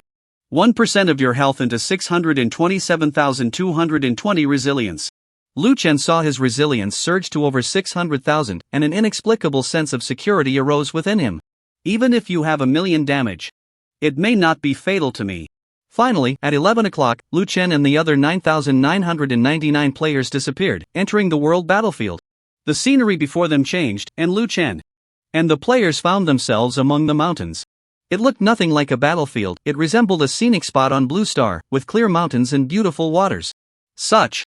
1% of your health into 627,220 resilience. Lu Chen saw his resilience surge to over 600,000, and an inexplicable sense of security arose within him. Even if you have 1,000,000 damage, it may not be fatal to me. Finally, at 11 o'clock, Lu Chen and the other 9,999 players disappeared, entering the world battlefield. The scenery before them changed, and Lu Chen and the players found themselves among the mountains. It looked nothing like a battlefield. It resembled a scenic spot on Blue Star, with clear mountains and beautiful waters. Such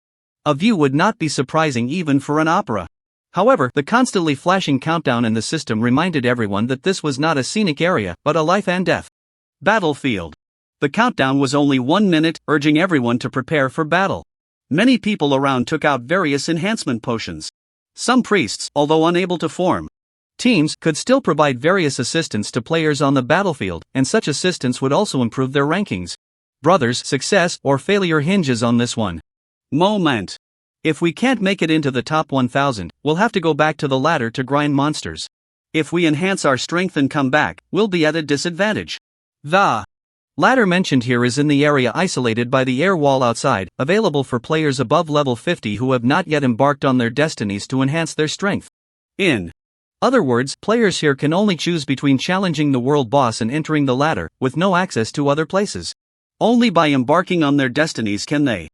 a view would not be surprising even for an opera. However, the constantly flashing countdown in the system reminded everyone that this was not a scenic area, but a life and death battlefield. The countdown was only 1 minute, urging everyone to prepare for battle. Many people around took out various enhancement potions. Some priests, although unable to form Teams could still provide various assistance to players on the battlefield, and such assistance would also improve their rankings. Brothers, success or failure hinges on this one. Moment. If we can't make it into the top 1000, we'll have to go back to the ladder to grind monsters. If we enhance our strength and come back, we'll be at a disadvantage. The ladder mentioned here is in the area isolated by the air wall outside, available for players above level 50 who have not yet embarked on their destinies to enhance their strength. In other words, players here can only choose between challenging the world boss and entering the ladder, with no access to other places. Only by embarking on their destinies can they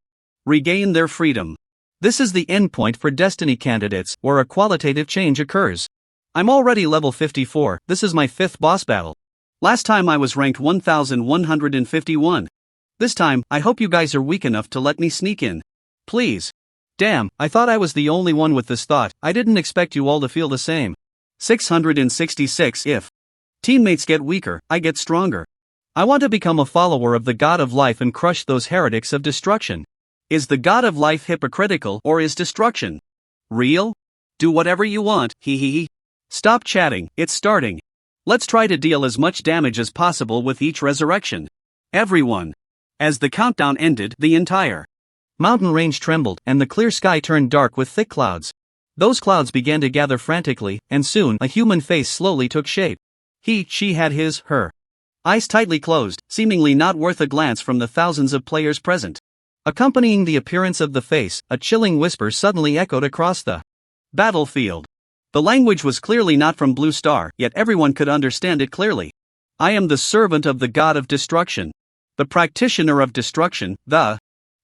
regain their freedom. This is the endpoint for destiny candidates, where a qualitative change occurs. I'm already level 54, this is my 5th boss battle. Last time I was ranked 1151. This time, I hope you guys are weak enough to let me sneak in. Please. Damn, I thought I was the only one with this thought, I didn't expect you all to feel the same. 666 If teammates get weaker, I get stronger. I want to become a follower of the God of Life and crush those heretics of destruction. Is the God of Life hypocritical, or is destruction real? Do whatever you want, hee. Stop chatting, it's starting. Let's try to deal as much damage as possible with each resurrection. Everyone. As the countdown ended, the entire mountain range trembled, and the clear sky turned dark with thick clouds. Those clouds began to gather frantically, and soon a human face slowly took shape. She had her eyes tightly closed, seemingly not worth a glance from the thousands of players present. Accompanying the appearance of the face, a chilling whisper suddenly echoed across the battlefield. The language was clearly not from Blue Star, yet everyone could understand it clearly. I am the servant of the God of Destruction. The practitioner of destruction, the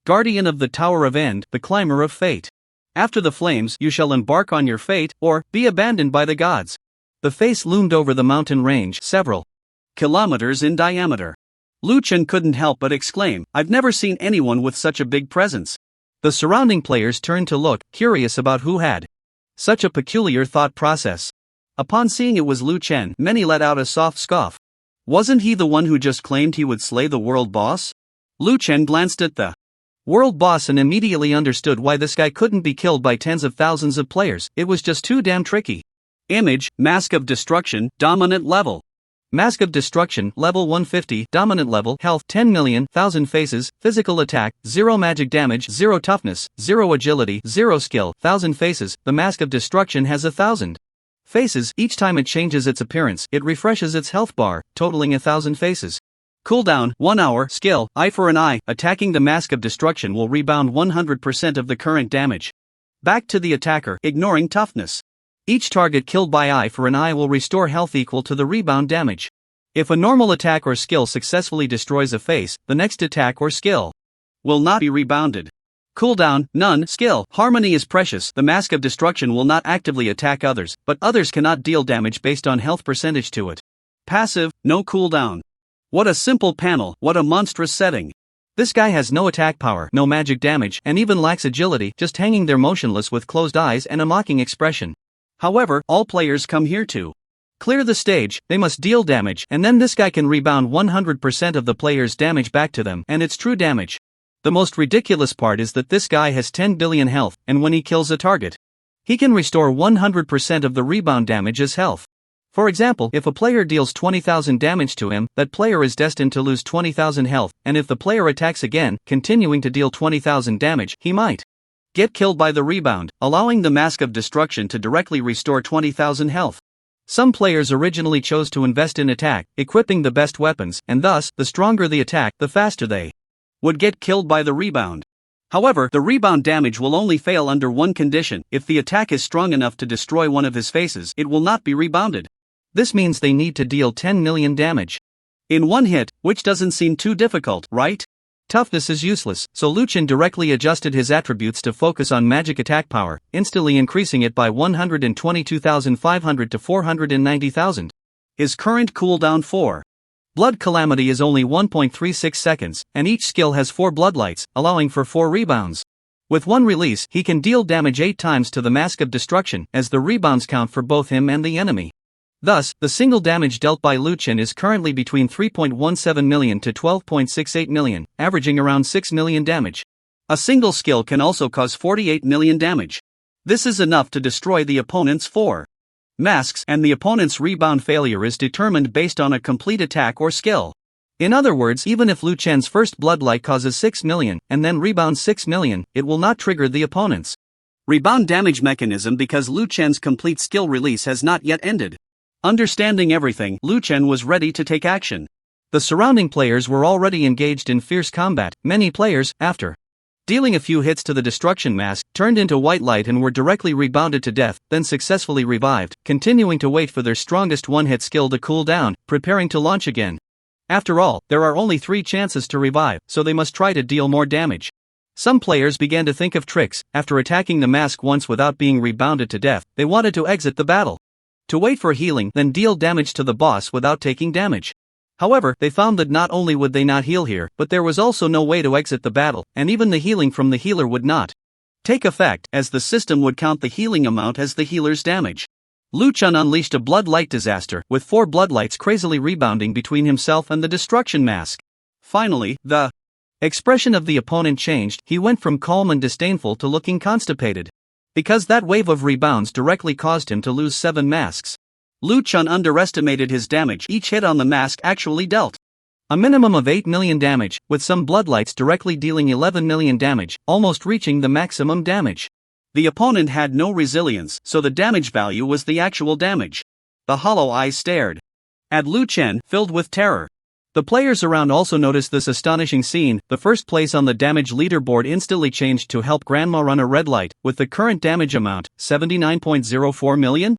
guardian of the Tower of End, the climber of fate. After the flames, you shall embark on your fate, or be abandoned by the gods. The face loomed over the mountain range, several kilometers in diameter. Lu Chen couldn't help but exclaim, I've never seen anyone with such a big presence. The surrounding players turned to look, curious about who had such a peculiar thought process. Upon seeing it was Lu Chen, many let out a soft scoff. Wasn't he the one who just claimed he would slay the world boss? Lu Chen glanced at the world boss and immediately understood why this guy couldn't be killed by tens of thousands of players, it was just too damn tricky. Image, Mask of Destruction, Dominant Level. Mask of Destruction, Level 150, Dominant Level, Health 10 million, 1000 Faces, Physical Attack, 0 Magic Damage, 0 Toughness, 0 Agility, 0 Skill, 1000 Faces. The Mask of Destruction has 1000 faces. Each time it changes its appearance, it refreshes its health bar, totaling 1000 faces. Cooldown, 1 hour. Skill, Eye for an Eye. Attacking the Mask of Destruction will rebound 100% of the current damage back to the attacker, ignoring toughness. Each target killed by Eye for an Eye will restore health equal to the rebound damage. If a normal attack or skill successfully destroys a face, the next attack or skill will not be rebounded. Cooldown, none. Skill, Harmony is precious. The Mask of Destruction will not actively attack others, but others cannot deal damage based on health percentage to it. Passive, no cooldown. What a simple panel, what a monstrous setting. This guy has no attack power, no magic damage, and even lacks agility, just hanging there motionless with closed eyes and a mocking expression. However, all players come here to clear the stage, they must deal damage, and then this guy can rebound 100% of the player's damage back to them, and it's true damage. The most ridiculous part is that this guy has 10 billion health, and when he kills a target, he can restore 100% of the rebound damage as health. For example, if a player deals 20,000 damage to him, that player is destined to lose 20,000 health, and if the player attacks again, continuing to deal 20,000 damage, he might get killed by the rebound, allowing the Mask of Destruction to directly restore 20,000 health. Some players originally chose to invest in attack, equipping the best weapons, and thus, the stronger the attack, the faster they would get killed by the rebound. However, the rebound damage will only fail under one condition: if the attack is strong enough to destroy one of his faces, it will not be rebounded. This means they need to deal 10 million damage in one hit, which doesn't seem too difficult, right? Toughness is useless, so Lu Chen directly adjusted his attributes to focus on magic attack power, instantly increasing it by 122,500 to 490,000. His current cooldown for Blood Calamity is only 1.36 seconds, and each skill has 4 bloodlights, allowing for 4 rebounds. With one release, he can deal damage 8 times to the Mask of Destruction, as the rebounds count for both him and the enemy. Thus, the single damage dealt by Lu Chen is currently between 3.17 million to 12.68 million, averaging around 6 million damage. A single skill can also cause 48 million damage. This is enough to destroy the opponent's 4 masks, and the opponent's rebound failure is determined based on a complete attack or skill. In other words, even if Lu Chen's first bloodlight causes 6 million and then rebounds 6 million, it will not trigger the opponent's rebound damage mechanism because Lu Chen's complete skill release has not yet ended. Understanding everything, Lu Chen was ready to take action. The surrounding players were already engaged in fierce combat. Many players, after dealing a few hits to the destruction mask, turned into white light and were directly rebounded to death, then successfully revived, continuing to wait for their strongest one-hit skill to cool down, preparing to launch again. After all, there are only 3 chances to revive, so they must try to deal more damage. Some players began to think of tricks. After attacking the mask once without being rebounded to death, they wanted to exit the battle. To wait for healing, then deal damage to the boss without taking damage. However, they found that not only would they not heal here, but there was also no way to exit the battle, and even the healing from the healer would not take effect, as the system would count the healing amount as the healer's damage. Lu Chen unleashed a blood-light disaster, with 4 bloodlights crazily rebounding between himself and the destruction mask. Finally, the expression of the opponent changed. He went from calm and disdainful to looking constipated. Because that wave of rebounds directly caused him to lose 7 masks. Lu Chen underestimated his damage. Each hit on the mask actually dealt a minimum of 8 million damage, with some bloodlights directly dealing 11 million damage, almost reaching the maximum damage. The opponent had no resilience, so the damage value was the actual damage. The hollow eyes stared at Lu Chen, filled with terror. The players around also noticed this astonishing scene. The first place on the damage leaderboard instantly changed to help Grandma run a red light, with the current damage amount, 79.04 million?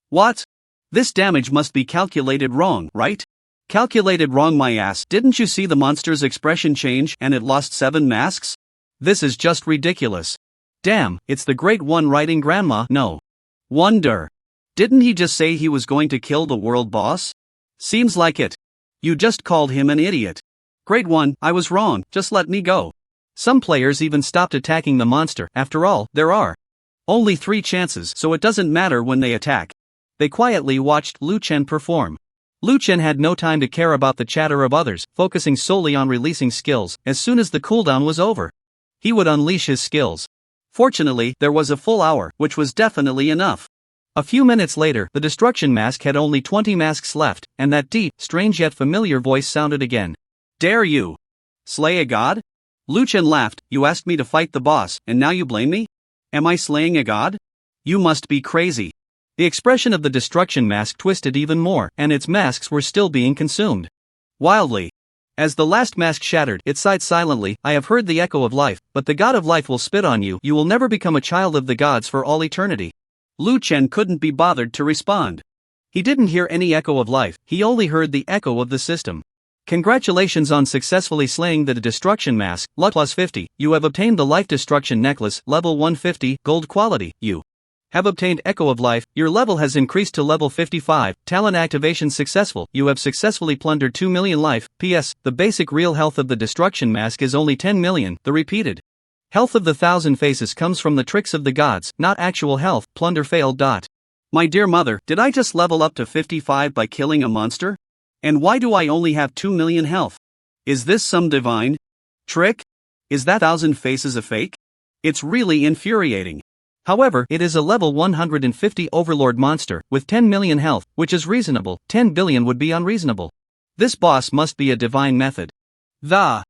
What? This damage must be calculated wrong, right? Calculated wrong my ass. Didn't you see the monster's expression change and it lost 7 masks? This is just ridiculous. Damn, it's the Great One writing Grandma. No wonder. Didn't he just say he was going to kill the world boss? Seems like it. You just called him an idiot. Great One, I was wrong, just let me go. Some players even stopped attacking the monster. After all, there are only 3 chances, so it doesn't matter when they attack. They quietly watched Lu Chen perform. Lu Chen had no time to care about the chatter of others, focusing solely on releasing skills. As soon as the cooldown was over, he would unleash his skills. Fortunately, there was a full hour, which was definitely enough. A few minutes later, the destruction mask had only 20 masks left, and that deep, strange yet familiar voice sounded again. Dare you slay a god? Lu Chen laughed. You asked me to fight the boss, and now you blame me? Am I slaying a god? You must be crazy. The expression of the destruction mask twisted even more, and its masks were still being consumed. Wildly. As the last mask shattered, it sighed silently. I have heard the echo of life, but the god of life will spit on you. You will never become a child of the gods for all eternity. Lu Chen couldn't be bothered to respond. He didn't hear any echo of life, he only heard the echo of the system. Congratulations on successfully slaying the destruction mask. Luck plus 50. You have obtained the life destruction necklace, level 150, gold quality. You have obtained Echo of Life. Your level has increased to level 55. Talent activation successful. You have successfully plundered 2 million life. PS, the basic real health of the destruction mask is only 10 million. The repeated health of the 1,000 faces comes from the tricks of the gods, not actual health. Plunder failed. My dear mother, did I just level up to 55 by killing a monster? And why do I only have 2 million health? Is this some divine trick? Is that 1,000 faces a fake? It's really infuriating. However, it is a level 150 overlord monster, with 10 million health, which is reasonable. 10 billion would be unreasonable. This boss must be a divine method. The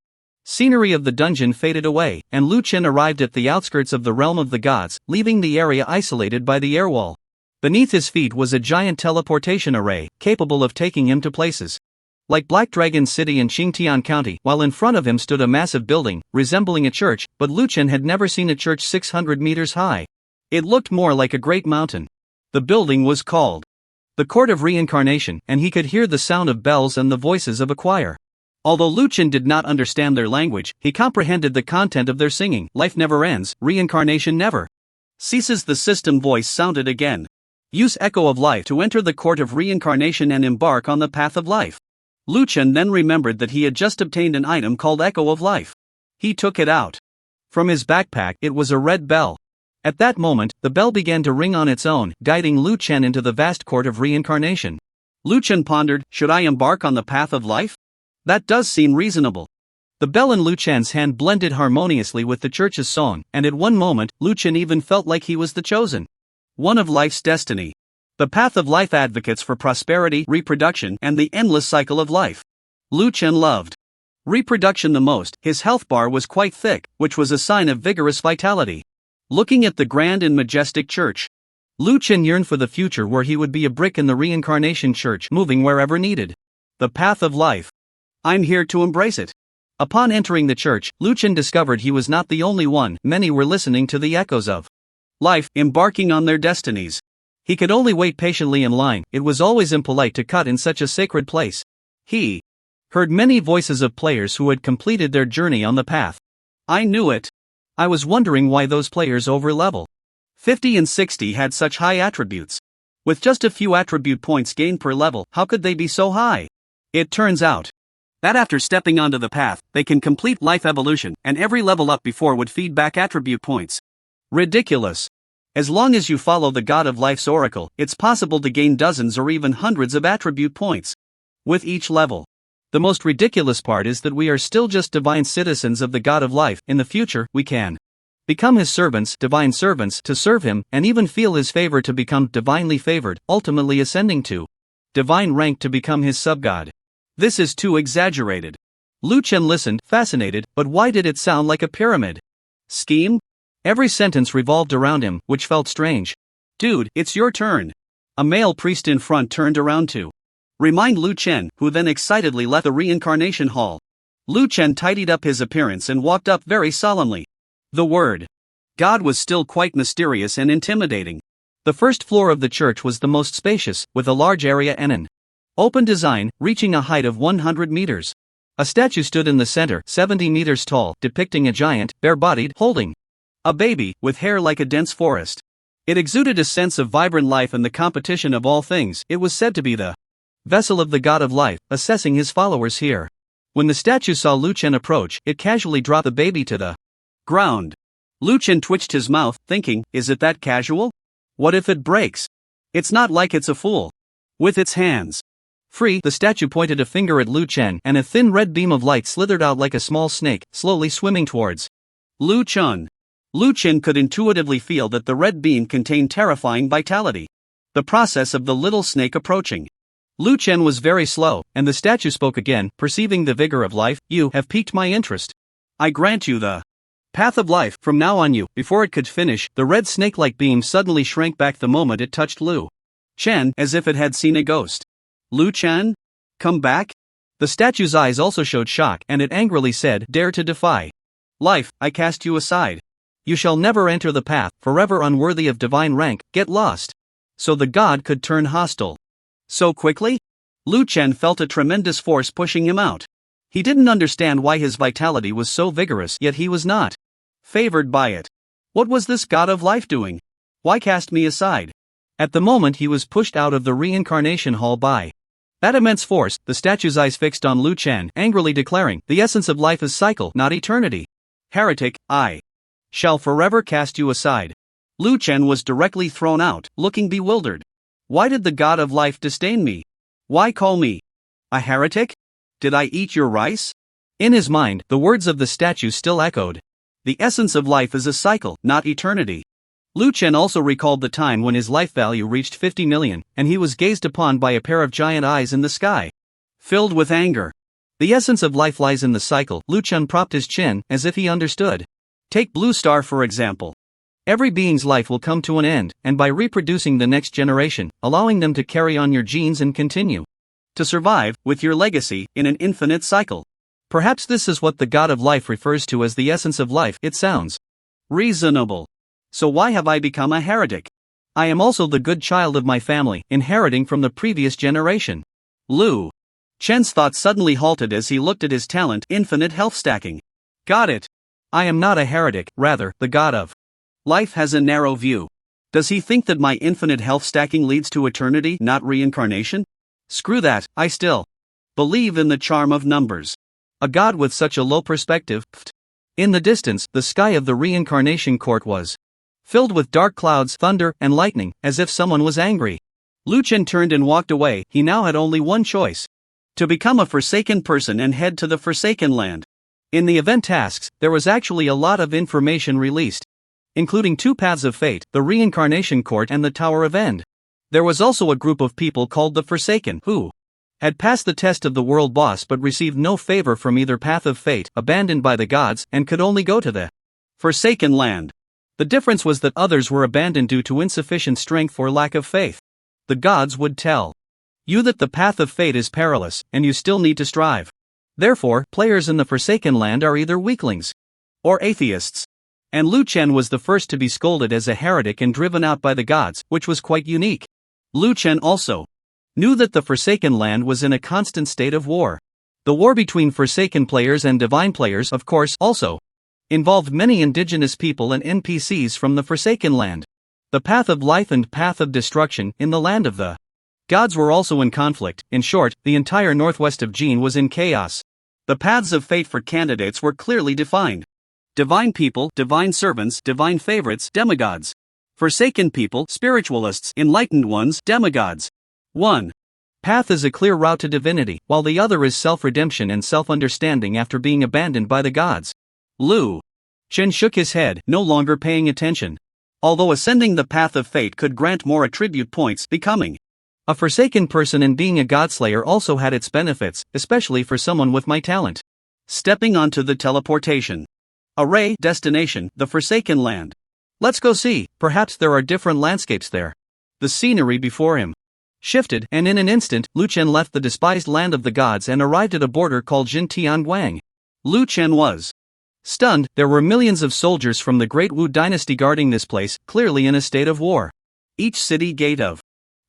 scenery of the dungeon faded away, and Lu Chen arrived at the outskirts of the realm of the gods, leaving the area isolated by the air wall. Beneath his feet was a giant teleportation array, capable of taking him to places like Black Dragon City in Xingtian County, while in front of him stood a massive building, resembling a church, but Lu Chen had never seen a church 600 meters high. It looked more like a great mountain. The building was called the Court of Reincarnation, and he could hear the sound of bells and the voices of a choir. Although Lu Chen did not understand their language, he comprehended the content of their singing. Life never ends, reincarnation never ceases. The system voice sounded again. Use Echo of Life to enter the Court of Reincarnation and embark on the path of life. Lu Chen then remembered that he had just obtained an item called Echo of Life. He took it out from his backpack. It was a red bell. At that moment, the bell began to ring on its own, guiding Lu Chen into the vast Court of Reincarnation. Lu Chen pondered, should I embark on the path of life? That does seem reasonable. The bell in Lu Chen's hand blended harmoniously with the church's song, and at one moment, Lu Chen even felt like he was the chosen one of life's destiny. The path of life advocates for prosperity, reproduction, and the endless cycle of life. Lu Chen loved reproduction the most. His health bar was quite thick, which was a sign of vigorous vitality. Looking at the grand and majestic church, Lu Chen yearned for the future where he would be a brick in the reincarnation church, moving wherever needed. The path of life. I'm here to embrace it. Upon entering the church, Lu Chen discovered he was not the only one. Many were listening to the echoes of life, embarking on their destinies. He could only wait patiently in line. It was always impolite to cut in such a sacred place. He heard many voices of players who had completed their journey on the path. I knew it. I was wondering why those players over level 50 and 60 had such high attributes. With just a few attribute points gained per level, how could they be so high? It turns out that after stepping onto the path, they can complete life evolution, and every level up before would feed back attribute points. Ridiculous. As long as you follow the God of Life's oracle, it's possible to gain dozens or even hundreds of attribute points with each level. The most ridiculous part is that we are still just divine citizens of the God of Life. In the future, we can become his servants, divine servants, to serve him, and even feel his favor to become divinely favored, ultimately ascending to divine rank to become his subgod. This is too exaggerated. Lu Chen listened, fascinated, but why did it sound like a pyramid scheme? Every sentence revolved around him, which felt strange. Dude, it's your turn. A male priest in front turned around to remind Lu Chen, who then excitedly left the reincarnation hall. Lu Chen tidied up his appearance and walked up very solemnly. The word God was still quite mysterious and intimidating. The first floor of the church was the most spacious, with a large area and an open design, reaching a height of 100 meters. A statue stood in the center, 70 meters tall, depicting a giant, bare-bodied, holding a baby, with hair like a dense forest. It exuded a sense of vibrant life and the competition of all things. It was said to be the vessel of the God of Life, assessing his followers here. When the statue saw Lu Chen approach, it casually dropped the baby to the ground. Lu Chen twitched his mouth, thinking, is it that casual? What if it breaks? It's not like it's a fool. With its hands free, the statue pointed a finger at Lu Chen, and a thin red beam of light slithered out like a small snake, slowly swimming towards Lu Chen. Lu Chen could intuitively feel that the red beam contained terrifying vitality. The process of the little snake approaching Lu Chen was very slow, and the statue spoke again, perceiving the vigor of life. You have piqued my interest. I grant you the path of life from now on. You. Before it could finish, the red snake-like beam suddenly shrank back the moment it touched Lu Chen, as if it had seen a ghost. Lu Chen? Come back? The statue's eyes also showed shock, and it angrily said, dare to defy life, I cast you aside. You shall never enter the path, forever unworthy of divine rank, get lost. So the god could turn hostile so quickly? Lu Chen felt a tremendous force pushing him out. He didn't understand why his vitality was so vigorous, yet he was not favored by it. What was this God of Life doing? Why cast me aside? At the moment he was pushed out of the reincarnation hall by that immense force. The statue's eyes fixed on Lu Chen, angrily declaring, the essence of life is cycle, not eternity. Heretic, I shall forever cast you aside. Lu Chen was directly thrown out, looking bewildered. Why did the God of Life disdain me? Why call me a heretic? Did I eat your rice? In his mind, the words of the statue still echoed. The essence of life is a cycle, not eternity. Lu Chen also recalled the time when his life value reached 50 million, and he was gazed upon by a pair of giant eyes in the sky, filled with anger. The essence of life lies in the cycle. Lu Chen propped his chin, as if he understood. Take Blue Star for example. Every being's life will come to an end, and by reproducing the next generation, allowing them to carry on your genes and continue to survive, with your legacy, in an infinite cycle. Perhaps this is what the God of Life refers to as the essence of life. It sounds reasonable. So why have I become a heretic? I am also the good child of my family, inheriting from the previous generation. Lu Chen's thoughts suddenly halted as he looked at his talent, infinite health stacking. Got it. I am not a heretic, rather, the God of Life has a narrow view. Does he think that my infinite health stacking leads to eternity, not reincarnation? Screw that, I still believe in the charm of numbers. A god with such a low perspective. In the distance, the sky of the reincarnation court was filled with dark clouds, thunder, and lightning, as if someone was angry. Lu Chen turned and walked away. He now had only one choice: to become a forsaken person and head to the Forsaken Land. In the event tasks, there was actually a lot of information released, including 2 paths of fate, the reincarnation court and the Tower of End. There was also a group of people called the Forsaken, who had passed the test of the world boss but received no favor from either path of fate, abandoned by the gods, and could only go to the Forsaken land. The difference was that others were abandoned due to insufficient strength or lack of faith. The gods would tell you that the path of fate is perilous, and you still need to strive. Therefore, players in the Forsaken land are either weaklings or atheists. And Lu Chen was the first to be scolded as a heretic and driven out by the gods, which was quite unique. Lu Chen also knew that the Forsaken land was in a constant state of war. The war between Forsaken players and Divine players, of course, also involved many indigenous people and NPCs from the Forsaken land. The path of life and path of destruction in the land of the gods were also in conflict. In short, the entire northwest of Jin was in chaos. The paths of fate for candidates were clearly defined. Divine people, divine servants, divine favorites, demigods. Forsaken people, spiritualists, enlightened ones, demigods. 1. Path is a clear route to divinity, while the other is self-redemption and self-understanding after being abandoned by the gods. Lu Chen shook his head, no longer paying attention. Although ascending the path of fate could grant more attribute points, becoming a Forsaken person and being a Godslayer also had its benefits, especially for someone with my talent. Stepping onto the teleportation array destination, the Forsaken land. Let's go see, perhaps there are different landscapes there. The scenery before him shifted, and in an instant, Lu Chen left the despised land of the gods and arrived at a border called Jintianguang. Lu Chen was stunned. There were millions of soldiers from the Great Wu dynasty guarding this place, clearly in a state of war. Each city gate of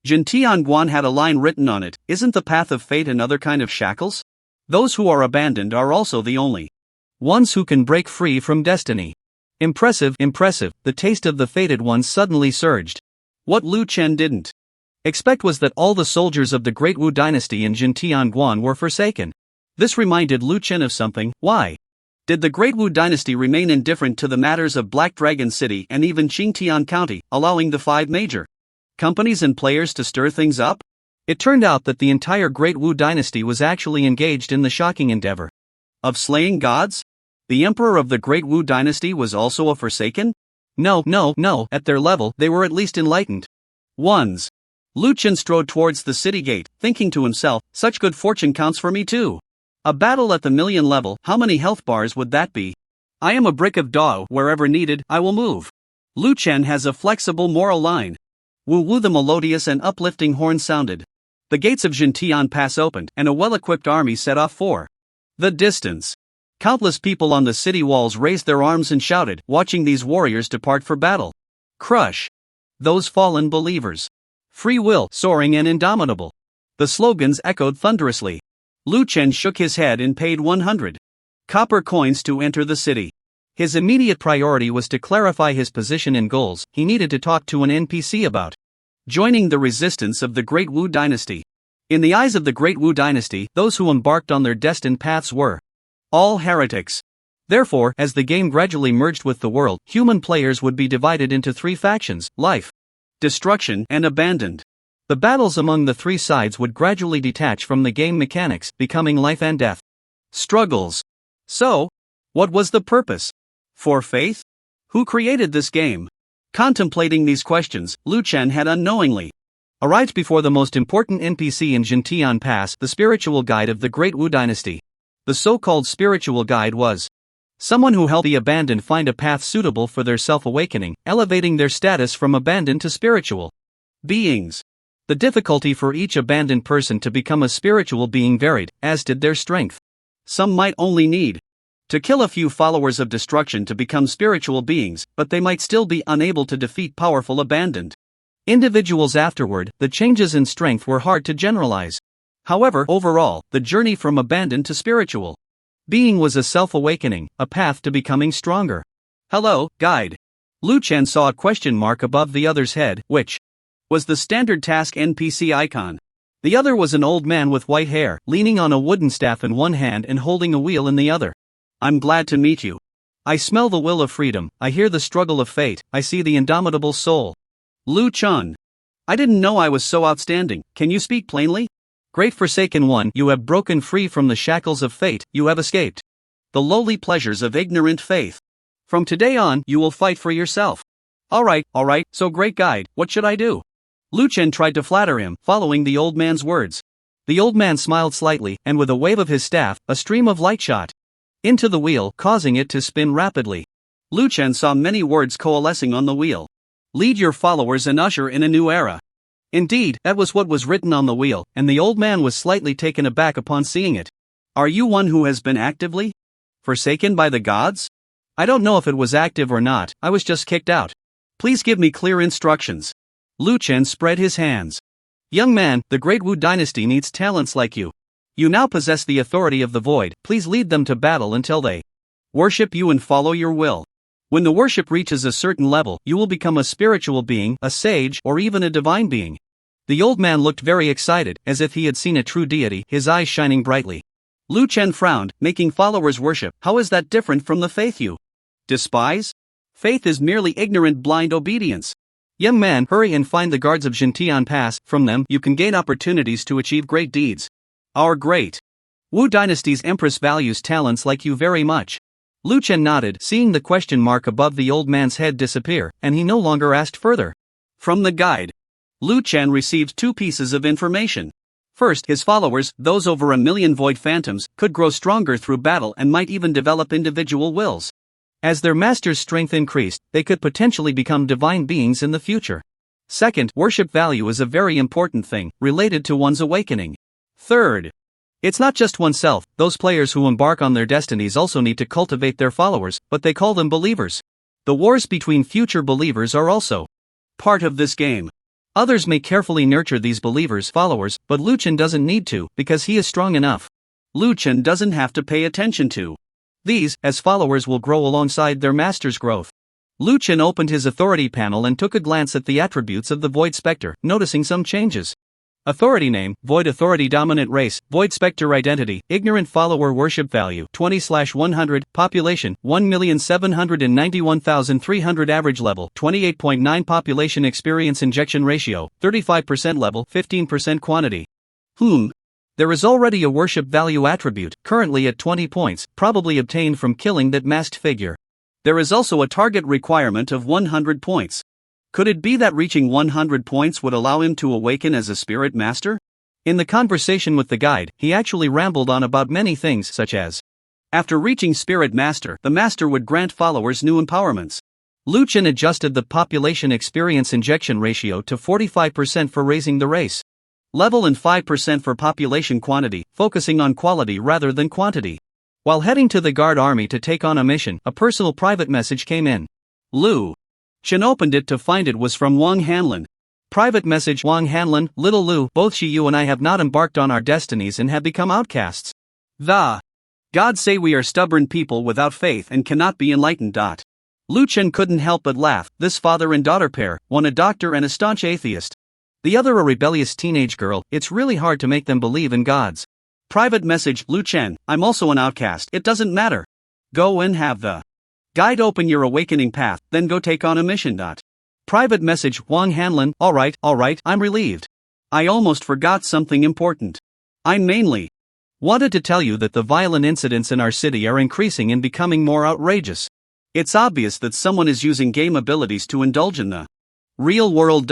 Jintianguan had a line written on it, "Isn't the path of fate another kind of shackles? Those who are abandoned are also the only ones who can break free from destiny." Impressive, impressive, the taste of the fated ones suddenly surged. What Lu Chen didn't expect was that all the soldiers of the Great Wu dynasty in Jintianguan were Forsaken. This reminded Lu Chen of something. Why did the Great Wu dynasty remain indifferent to the matters of Black Dragon City and even Qingtian County, allowing the 5 major companies and players to stir things up? It turned out that the entire Great Wu dynasty was actually engaged in the shocking endeavor of slaying gods? The emperor of the Great Wu dynasty was also a Forsaken? No, at their level, they were at least enlightened ones. Lu Chen strode towards the city gate, thinking to himself, such good fortune counts for me too. A battle at the million level, how many health bars would that be? I am a brick of Dao, wherever needed, I will move. Lu Chen has a flexible moral line. Woo-woo, the melodious and uplifting horn sounded. The gates of Jintian Pass opened, and a well-equipped army set off for the distance. Countless people on the city walls raised their arms and shouted, watching these warriors depart for battle. Crush those fallen believers. Free will, soaring and indomitable. The slogans echoed thunderously. Lu Chen shook his head and paid 100 copper coins to enter the city. His immediate priority was to clarify his position and goals. He needed to talk to an NPC about joining the resistance of the Great Wu dynasty. In the eyes of the Great Wu dynasty, those who embarked on their destined paths were all heretics. Therefore, as the game gradually merged with the world, human players would be divided into 3 factions: life, destruction, and abandoned. The battles among the 3 sides would gradually detach from the game mechanics, becoming life and death struggles. So, what was the purpose? For faith? Who created this game? Contemplating these questions, Lu Chen had unknowingly arrived before the most important NPC in Jintian Pass, the spiritual guide of the Great Wu dynasty. The so-called spiritual guide was someone who helped the abandoned find a path suitable for their self-awakening, elevating their status from abandoned to spiritual beings. The difficulty for each abandoned person to become a spiritual being varied, as did their strength. Some might only need to kill a few followers of destruction to become spiritual beings, but they might still be unable to defeat powerful abandoned individuals afterward. The changes in strength were hard to generalize. However, overall, the journey from abandoned to spiritual being was a self-awakening, a path to becoming stronger. Hello, guide. Lu Chen saw a question mark above the other's head, which was the standard task NPC icon. The other was an old man with white hair, leaning on a wooden staff in one hand and holding a wheel in the other. I'm glad to meet you. I smell the will of freedom, I hear the struggle of fate, I see the indomitable soul. Lu Chen. I didn't know I was so outstanding, can you speak plainly? Great Forsaken One, you have broken free from the shackles of fate, you have escaped the lowly pleasures of ignorant faith. From today on, you will fight for yourself. Alright, so great guide, what should I do? Lu Chen tried to flatter him, following the old man's words. The old man smiled slightly, and with a wave of his staff, a stream of light shot into the wheel, causing it to spin rapidly. Lu Chen saw many words coalescing on the wheel. Lead your followers and usher in a new era. Indeed, that was what was written on the wheel, and the old man was slightly taken aback upon seeing it. Are you one who has been actively forsaken by the gods? I don't know if it was active or not, I was just kicked out. Please give me clear instructions. Lu Chen spread his hands. Young man, the Great Wu dynasty needs talents like you. You now possess the authority of the void, please lead them to battle until they worship you and follow your will. When the worship reaches a certain level, you will become a spiritual being, a sage, or even a divine being. The old man looked very excited, as if he had seen a true deity, his eyes shining brightly. Lu Chen frowned, making followers worship. How is that different from the faith you despise? Faith is merely ignorant blind obedience. Young man, hurry and find the guards of Jintian Pass, from them you can gain opportunities to achieve great deeds. Our great Wu dynasty's empress values talents like you very much. Lu Chen nodded, seeing the question mark above the old man's head disappear, and he no longer asked further. From the guide, Lu Chen received 2 pieces of information. First, his followers, those over 1 million void phantoms, could grow stronger through battle and might even develop individual wills. As their master's strength increased, they could potentially become divine beings in the future. Second, worship value is a very important thing, related to one's awakening. Third, it's not just oneself, those players who embark on their destinies also need to cultivate their followers, but they call them believers. The wars between future believers are also part of this game. Others may carefully nurture these believers' followers, but Lu Chen doesn't need to, because he is strong enough. Lu Chen doesn't have to pay attention to these, as followers will grow alongside their master's growth. Lu Chen opened his authority panel and took a glance at the attributes of the Void Spectre, noticing some changes. Authority name, Void Authority Dominant Race, Void Spectre Identity, Ignorant Follower Worship Value, 20/100, Population, 1,791,300 Average Level, 28.9 Population Experience Injection Ratio, 35% Level, 15% Quantity. There is already a worship value attribute, currently at 20 points, probably obtained from killing that masked figure. There is also a target requirement of 100 points. Could it be that reaching 100 points would allow him to awaken as a spirit master? In the conversation with the guide, he actually rambled on about many things such as, after reaching spirit master, the master would grant followers new empowerments. Lu Chen adjusted the population experience injection ratio to 45% for raising the race level and 5% for population quantity, focusing on quality rather than quantity. While heading to the guard army to take on a mission, a personal private message came in. Lu Chen opened it to find it was from Wang Hanlin. Private message: Wang Hanlin, little Lu, both you and I have not embarked on our destinies and have become outcasts. The gods say we are stubborn people without faith and cannot be enlightened. Lu Chen couldn't help but laugh. This father and daughter pair, one a doctor and a staunch atheist, the other a rebellious teenage girl, it's really hard to make them believe in gods. Private message: Lu Chen, I'm also an outcast, it doesn't matter. Go and have the guide open your awakening path, then go take on a mission. Private message: Wang Hanlin, alright, I'm relieved. I almost forgot something important. I mainly wanted to tell you that the violent incidents in our city are increasing and becoming more outrageous. It's obvious that someone is using game abilities to indulge in the real world.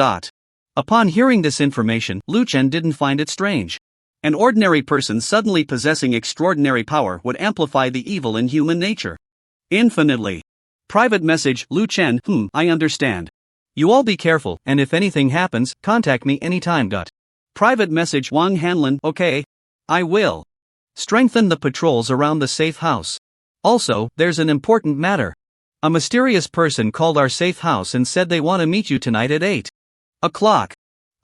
Upon hearing this information, Lu Chen didn't find it strange. An ordinary person suddenly possessing extraordinary power would amplify the evil in human nature infinitely. Private message: Lu Chen, I understand. You all be careful, and if anything happens, contact me anytime. Private message: Wang Hanlin, okay. I will strengthen the patrols around the safe house. Also, there's an important matter. A mysterious person called our safe house and said they want to meet you tonight at 8 o'clock.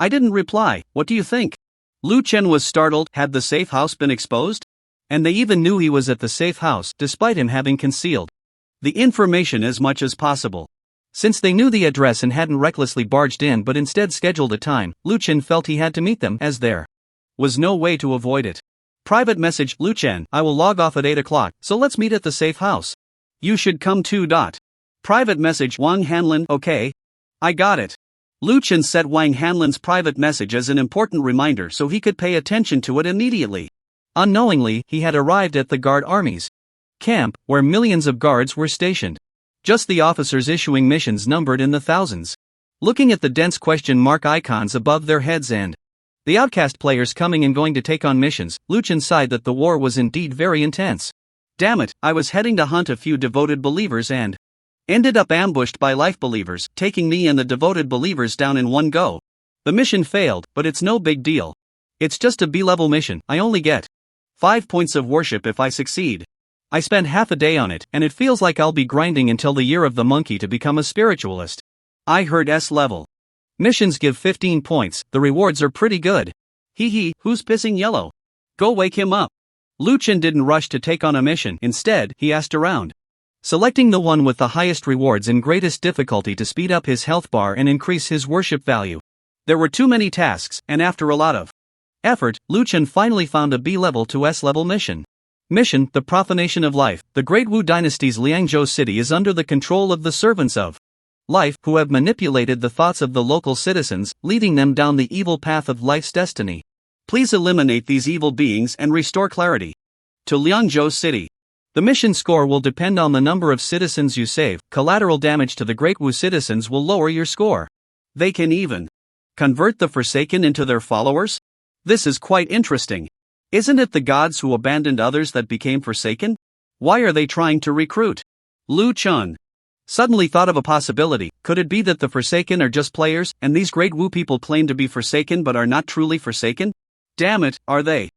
I didn't reply. What do you think? Lu Chen was startled. Had the safe house been exposed? And they even knew he was at the safe house, despite him having concealed the information as much as possible. Since they knew the address and hadn't recklessly barged in but instead scheduled a time, Lu Chen felt he had to meet them, as there was no way to avoid it. Private message: Lu Chen, I will log off at 8 o'clock, so let's meet at the safe house. You should come too. Private message: Wang Hanlin, okay. I got it. Lu Chen set Wang Hanlin's private message as an important reminder so he could pay attention to it immediately. Unknowingly, he had arrived at the guard army's camp, where millions of guards were stationed. Just the officers issuing missions numbered in the thousands. looking at the dense question mark icons above their heads and the outcast players coming and going to take on missions, Luchan sighed that the war was indeed very intense. Damn it, I was heading to hunt a few devoted believers and ended up ambushed by life believers, taking me and the devoted believers down in one go. The mission failed, but it's no big deal. It's just a B-level mission, I only get 5 points of worship if I succeed. I spent half a day on it, and it feels like I'll be grinding until the year of the monkey to become a spiritualist. I heard S level. Missions give 15 points, the rewards are pretty good. Hee, who's pissing yellow? Go wake him up. Luchan didn't rush to take on a mission, instead, he asked around, selecting the one with the highest rewards and greatest difficulty to speed up his health bar and increase his worship value. There were too many tasks, and after a lot of effort, Luchan finally found a B-level to S-level mission. Mission, the profanation of life. The Great Wu Dynasty's Liangzhou city is under the control of the servants of life, who have manipulated the thoughts of the local citizens, leading them down the evil path of life's destiny. Please eliminate these evil beings and restore clarity to Liangzhou city. The mission score will depend on the number of citizens you save. Collateral damage to the Great Wu citizens will lower your score. They can even convert the Forsaken into their followers? This is quite interesting. Isn't it the gods who abandoned others that became Forsaken? Why are they trying to recruit? Lu Chun suddenly thought of a possibility. Could it be that the Forsaken are just players, and these Great Wu people claim to be Forsaken but are not truly Forsaken? Damn it, are they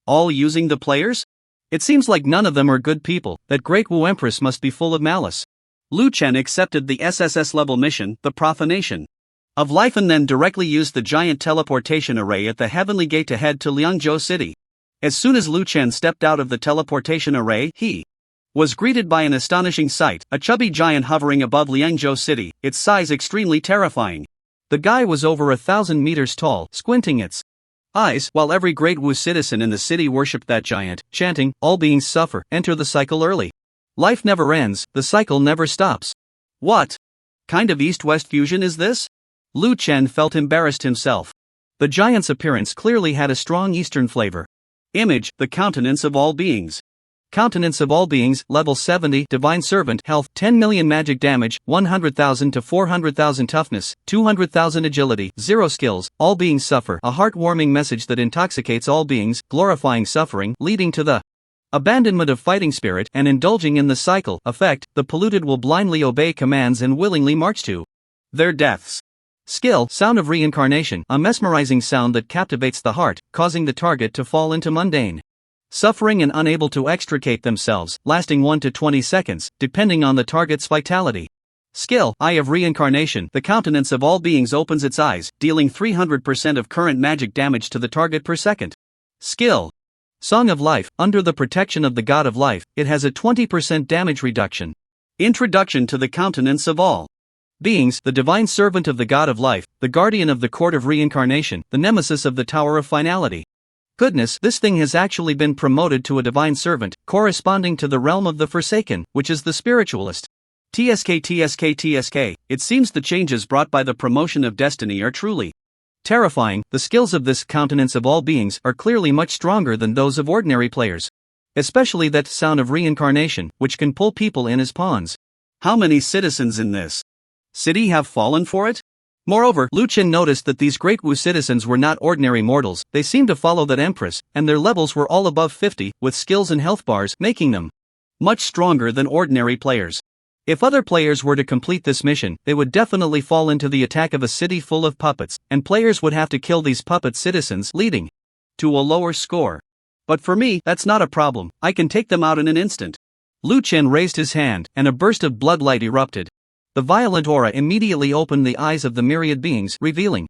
all using the players? It seems like none of them are good people. That Great Wu Empress must be full of malice. Lu Chen accepted the SSS level mission, the profanation of life, and then directly used the giant teleportation array at the heavenly gate to head to Liangzhou city. As soon as Lu Chen stepped out of the teleportation array, he was greeted by an astonishing sight, a chubby giant hovering above Liangzhou city, its size extremely terrifying. The guy was over 1,000 meters tall, squinting its eyes, while every Great Wu citizen in the city worshipped that giant, chanting, "All beings suffer, enter the cycle early. Life never ends, the cycle never stops." What kind of East-West fusion is this? Lu Chen felt embarrassed himself. The giant's appearance clearly had a strong Eastern flavor. Image, the countenance of all beings. Countenance of all beings, level 70, Divine Servant, health, 10 million magic damage, 100,000 to 400,000 toughness, 200,000 agility, 0 skills, all beings suffer, a heartwarming message that intoxicates all beings, glorifying suffering, leading to the abandonment of fighting spirit and indulging in the cycle. Effect, the polluted will blindly obey commands and willingly march to their deaths. Skill, Sound of Reincarnation, a mesmerizing sound that captivates the heart, causing the target to fall into mundane suffering and unable to extricate themselves, lasting 1 to 20 seconds, depending on the target's vitality. Skill, Eye of Reincarnation, the countenance of all beings opens its eyes, dealing 300% of current magic damage to the target per second. Skill, Song of Life, under the protection of the God of Life, it has a 20% damage reduction. Introduction to the countenance of all beings, the divine servant of the God of Life, the guardian of the Court of Reincarnation, the nemesis of the Tower of Finality. Goodness, this thing has actually been promoted to a divine servant, corresponding to the realm of the Forsaken, which is the spiritualist. TSK. It seems the changes brought by the promotion of destiny are truly terrifying. The skills of this countenance of all beings are clearly much stronger than those of ordinary players. Especially that Sound of Reincarnation, which can pull people in as pawns. How many citizens in this city have fallen for it? Moreover, Lu Chen noticed that these Great Wu citizens were not ordinary mortals. They seemed to follow that empress, and their levels were all above 50, with skills and health bars, making them much stronger than ordinary players. If other players were to complete this mission, they would definitely fall into the attack of a city full of puppets, and players would have to kill these puppet citizens, leading to a lower score. But for me, that's not a problem. I can take them out in an instant. Lu Chen raised his hand, and a burst of bloodlight erupted. The violent aura immediately opened the eyes of the myriad beings, revealing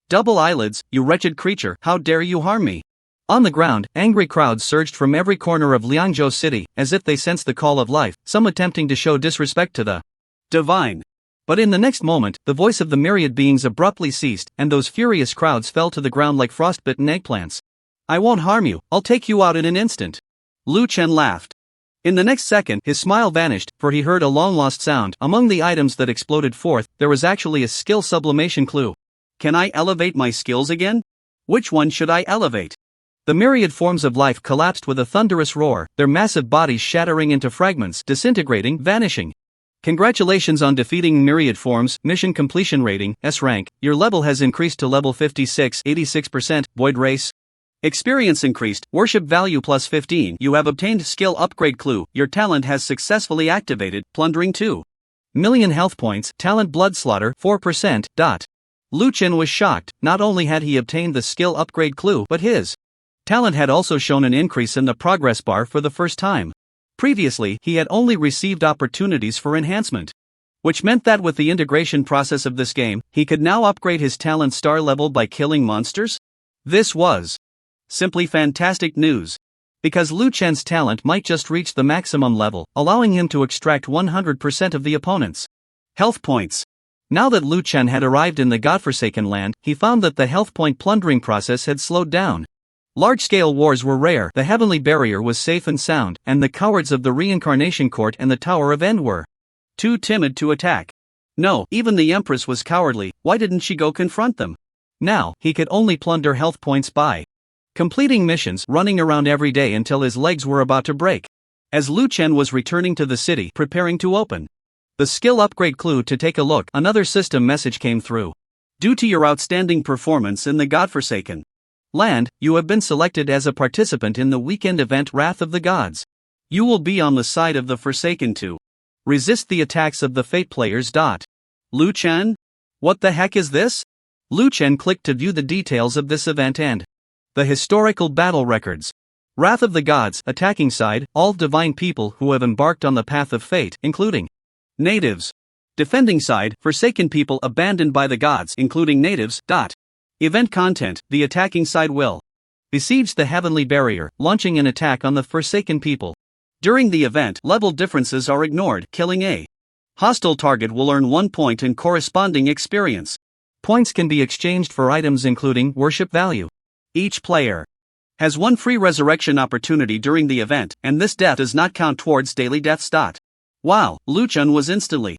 double eyelids. "You wretched creature, how dare you harm me?" On the ground, angry crowds surged from every corner of Liangzhou city, as if they sensed the call of life, some attempting to show disrespect to the divine. But in the next moment, the voice of the myriad beings abruptly ceased, and those furious crowds fell to the ground like frostbitten eggplants. "I won't harm you, I'll take you out in an instant." Lu Chen laughed. In the next second, his smile vanished, for he heard a long-lost sound. Among the items that exploded forth, there was actually a skill sublimation clue. Can I elevate my skills again? Which one should I elevate? The myriad forms of life collapsed with a thunderous roar, their massive bodies shattering into fragments, disintegrating, vanishing. Congratulations on defeating myriad forms. Mission completion rating, S rank. Your level has increased to level 56, 86%. Void race. Experience increased. Worship value plus 15. You have obtained skill upgrade clue. Your talent has successfully activated. Plundering 2 million health points. Talent blood slaughter 4%. Lu Chen was shocked. Not only had he obtained the skill upgrade clue, but his talent had also shown an increase in the progress bar for the first time. Previously, he had only received opportunities for enhancement, which meant that with the integration process of this game, he could now upgrade his talent star level by killing monsters? This was simply fantastic news, because Lu Chen's talent might just reach the maximum level, allowing him to extract 100% of the opponent's health points. Now that Lu Chen had arrived in the godforsaken land, he found that the health point plundering process had slowed down. Large-scale wars were rare, the heavenly barrier was safe and sound, and the cowards of the reincarnation court and the Tower of End were too timid to attack. No, even the Empress was cowardly. Why didn't she go confront them? Now, he could only plunder health points by completing missions, running around every day until his legs were about to break. As Lu Chen was returning to the city, preparing to open the skill upgrade clue to take a look, another system message came through. Due to your outstanding performance in the godforsaken land, you have been selected as a participant in the weekend event Wrath of the Gods. You will be on the side of the Forsaken to resist the attacks of the Fate players. Lu Chen? What the heck is this? Lu Chen clicked to view the details of this event and the historical battle records. Wrath of the Gods, attacking side, all divine people who have embarked on the path of fate, including natives. Defending side, forsaken people abandoned by the gods, including natives. Event content, the attacking side will besiege the heavenly barrier, launching an attack on the forsaken people. During the event, level differences are ignored. Killing a hostile target will earn 1 point in corresponding experience. Points can be exchanged for items including worship value. Each player has 1 free resurrection opportunity during the event, and this death does not count towards daily deaths. Wow, Lu Chen was instantly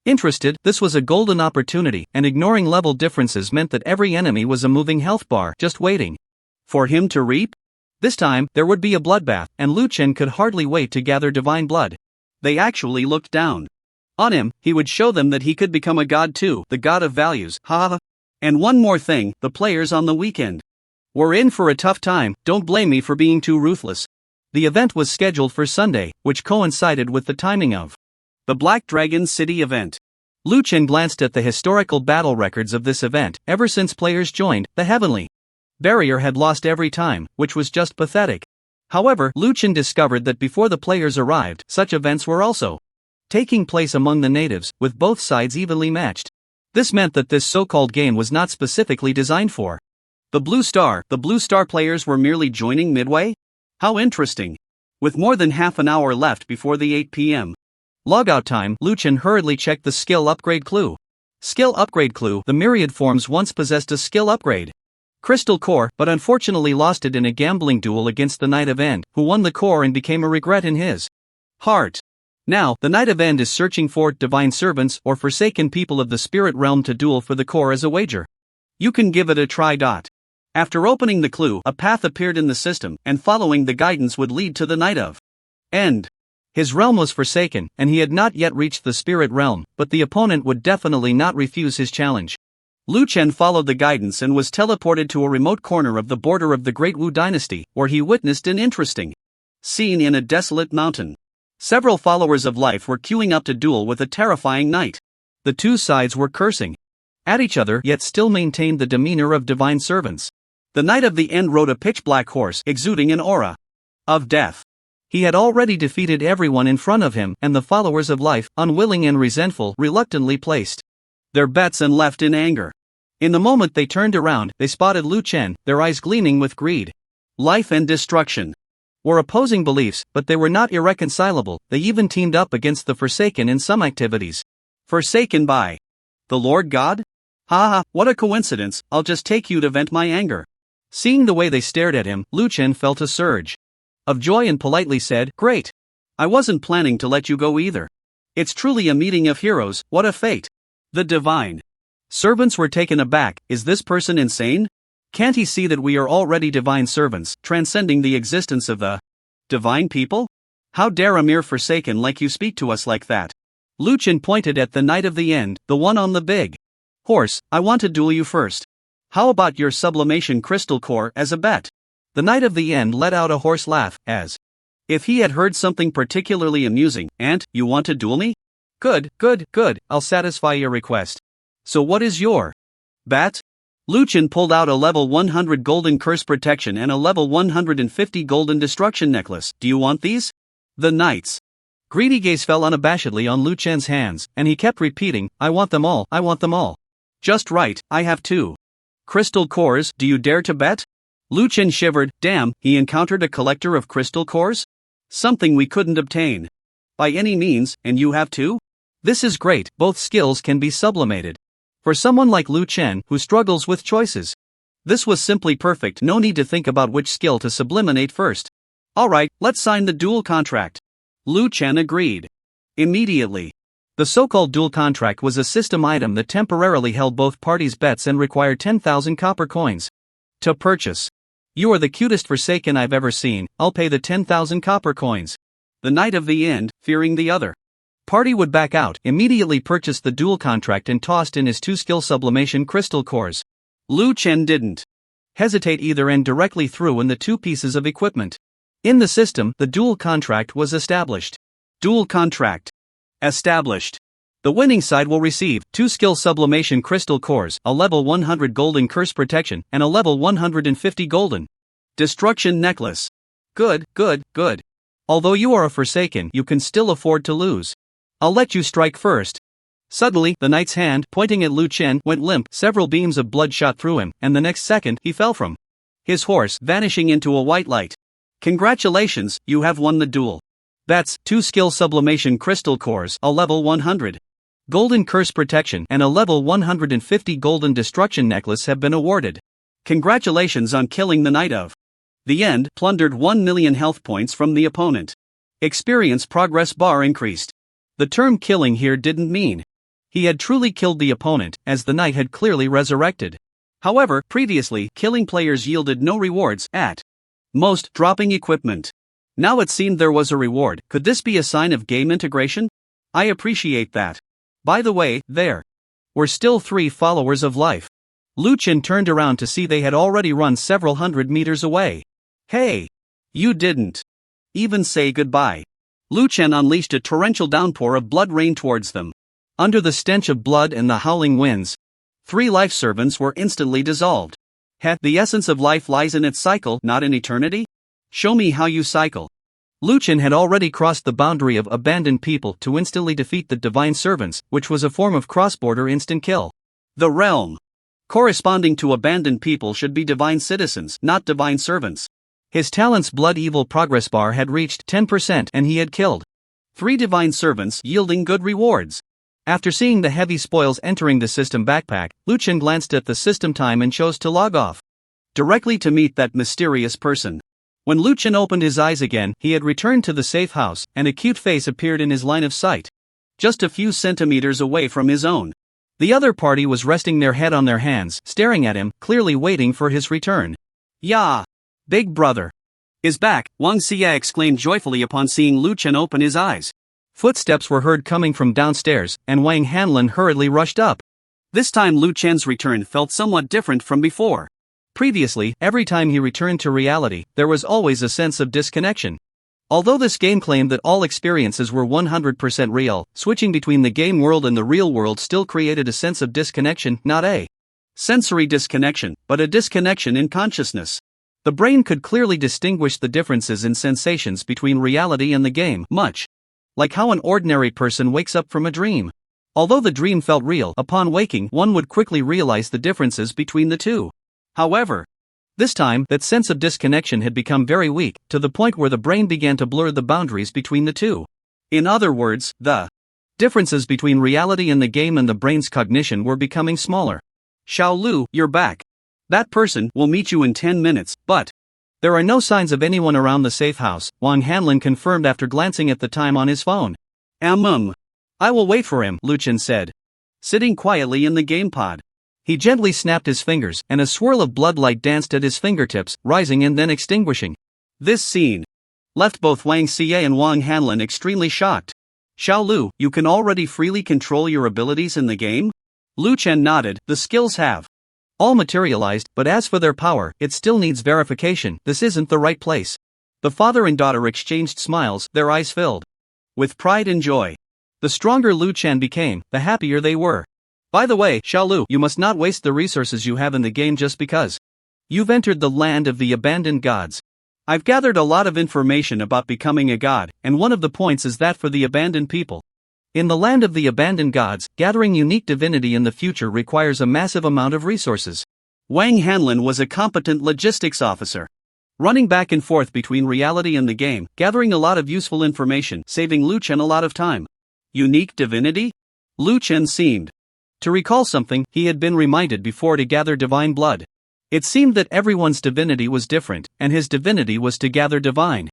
interested. This was a golden opportunity, and ignoring level differences meant that every enemy was a moving health bar just waiting for him to reap. This time, there would be a bloodbath, and Lu Chen could hardly wait to gather divine blood. They actually looked down on him. He would show them that he could become a god too, the god of values. And one more thing, the players on the weekend were in for a tough time. Don't blame me for being too ruthless. The event was scheduled for Sunday, which coincided with the timing of the Black Dragon City event. Lu Chen glanced at the historical battle records of this event. Ever since players joined, the heavenly barrier had lost every time, which was just pathetic. However, Lu Chen discovered that before the players arrived, such events were also taking place among the natives, with both sides evenly matched. This meant that this so-called game was not specifically designed for the Blue Star players were merely joining midway? How interesting. With more than half an hour left before the 8 p.m. logout time, Lu Chen hurriedly checked the skill upgrade clue. Skill upgrade clue, the myriad forms once possessed a skill upgrade Crystal Core, but unfortunately lost it in a gambling duel against the Knight of End, who won the core and became a regret in his heart. Now, the Knight of End is searching for divine servants or forsaken people of the spirit realm to duel for the core as a wager. You can give it a try. After opening the clue, a path appeared in the system, and following the guidance would lead to the Knight of End. His realm was forsaken, and he had not yet reached the spirit realm, but the opponent would definitely not refuse his challenge. Lu Chen followed the guidance and was teleported to a remote corner of the border of the Great Wu Dynasty, where he witnessed an interesting scene in a desolate mountain. Several followers of life were queuing up to duel with a terrifying knight. The two sides were cursing at each other, yet still maintained the demeanor of divine servants. The Knight of the End rode a pitch-black horse, exuding an aura of death. He had already defeated everyone in front of him, and the followers of life, unwilling and resentful, reluctantly placed their bets and left in anger. In the moment they turned around, they spotted Lu Chen, their eyes gleaming with greed. Life and destruction were opposing beliefs, but they were not irreconcilable. They even teamed up against the Forsaken in some activities. Forsaken by the Lord God? Haha, what a coincidence. I'll just take you to vent my anger. Seeing the way they stared at him, Lu Chen felt a surge of joy and politely said, "Great. I wasn't planning to let you go either. It's truly a meeting of heroes, what a fate." The divine servants were taken aback. Is this person insane? Can't he see that we are already divine servants, transcending the existence of the divine people? How dare a mere forsaken like you speak to us like that? Lu Chen pointed at the knight of the end, the one on the big horse. I want to duel you first. How about your sublimation crystal core as a bet? The knight of the end let out a hoarse laugh, as if he had heard something particularly amusing. And, you want to duel me? Good, good, good, I'll satisfy your request. So what is your bet? Lu Chen pulled out a level 100 golden curse protection and a level 150 golden destruction necklace. Do you want these? The knight's greedy gaze fell unabashedly on Lu Chen's hands, and he kept repeating, I want them all, I want them all. Just right, I have two crystal cores, do you dare to bet? Lu Chen shivered. Damn, he encountered a collector of crystal cores? Something we couldn't obtain by any means, and you have two? This is great, both skills can be sublimated. For someone like Lu Chen, who struggles with choices, this was simply perfect. No need to think about which skill to sublimate first. Alright, let's sign the duel contract. Lu Chen agreed immediately. The so-called duel contract was a system item that temporarily held both parties' bets and required 10,000 copper coins to purchase. You are the cutest Forsaken I've ever seen, I'll pay the 10,000 copper coins. The knight of the end, fearing the other party would back out, immediately purchased the duel contract and tossed in his two skill sublimation crystal cores. Lu Chen didn't hesitate either and directly threw in the two pieces of equipment. In the system, the duel contract was established. Duel contract established. The winning side will receive 2 skill sublimation crystal cores, a level 100 golden curse protection, and a level 150 golden destruction necklace. Good, good, good. Although you are a Forsaken, you can still afford to lose. I'll let you strike first. Suddenly, the knight's hand, pointing at Lu Chen, went limp. Several beams of blood shot through him, and the next second, he fell from his horse, vanishing into a white light. Congratulations, you have won the duel. That's 2 skill sublimation crystal cores, a level 100 golden curse protection, and a level 150 golden destruction necklace have been awarded. Congratulations on killing the knight of the end, plundered 1 million health points from the opponent. Experience progress bar increased. The term killing here didn't mean he had truly killed the opponent, as the knight had clearly resurrected. However, previously, killing players yielded no rewards, at most dropping equipment. Now it seemed there was a reward. Could this be a sign of game integration? I appreciate that. By the way, there were still 3 followers of life. Lu Chen turned around to see they had already run several hundred meters away. Hey! You didn't even say goodbye. Lu Chen unleashed a torrential downpour of blood rain towards them. Under the stench of blood and the howling winds, 3 life servants were instantly dissolved. The essence of life lies in its cycle, not in eternity? Show me how you cycle. Lu Chen had already crossed the boundary of abandoned people to instantly defeat the divine servants, which was a form of cross-border instant kill. The realm corresponding to abandoned people should be divine citizens, not divine servants. His talent's blood evil progress bar had reached 10% and he had killed 3 divine servants, yielding good rewards. After seeing the heavy spoils entering the system backpack, Lu Chen glanced at the system time and chose to log off directly to meet that mysterious person. When Lu Chen opened his eyes again, he had returned to the safe house, and a cute face appeared in his line of sight, just a few centimeters away from his own. The other party was resting their head on their hands, staring at him, clearly waiting for his return. "Yeah! Big brother is back," Wang Xie exclaimed joyfully upon seeing Lu Chen open his eyes. Footsteps were heard coming from downstairs, and Wang Hanlin hurriedly rushed up. This time Lu Chen's return felt somewhat different from before. Previously, every time he returned to reality, there was always a sense of disconnection. Although this game claimed that all experiences were 100% real, switching between the game world and the real world still created a sense of disconnection, not a sensory disconnection, but a disconnection in consciousness. The brain could clearly distinguish the differences in sensations between reality and the game, much like how an ordinary person wakes up from a dream. Although the dream felt real, upon waking, one would quickly realize the differences between the two. However, this time, that sense of disconnection had become very weak, to the point where the brain began to blur the boundaries between the two. In other words, the differences between reality and the game and the brain's cognition were becoming smaller. "Xiao Lu, you're back. That person will meet you in 10 minutes, but there are no signs of anyone around the safe house," Wang Hanlin confirmed after glancing at the time on his phone. I will wait for him," Lu Chen said, sitting quietly in the game pod. He gently snapped his fingers, and a swirl of bloodlight danced at his fingertips, rising and then extinguishing. This scene left both Wang Xie and Wang Hanlin extremely shocked. Xiao Lu, you can already freely control your abilities in the game? Lu Chen nodded, the skills have all materialized, but as for their power, it still needs verification. This isn't the right place. The father and daughter exchanged smiles, their eyes filled with pride and joy. The stronger Lu Chen became, the happier they were. By the way, Xiao Lu, you must not waste the resources you have in the game just because you've entered the land of the abandoned gods. I've gathered a lot of information about becoming a god, and one of the points is that for the abandoned people. In the land of the abandoned gods, gathering unique divinity in the future requires a massive amount of resources. Wang Hanlin was a competent logistics officer, running back and forth between reality and the game, gathering a lot of useful information, saving Lu Chen a lot of time. Unique divinity? Lu Chen seemed to recall something he had been reminded before to gather divine blood. It seemed that everyone's divinity was different, and his divinity was to gather divine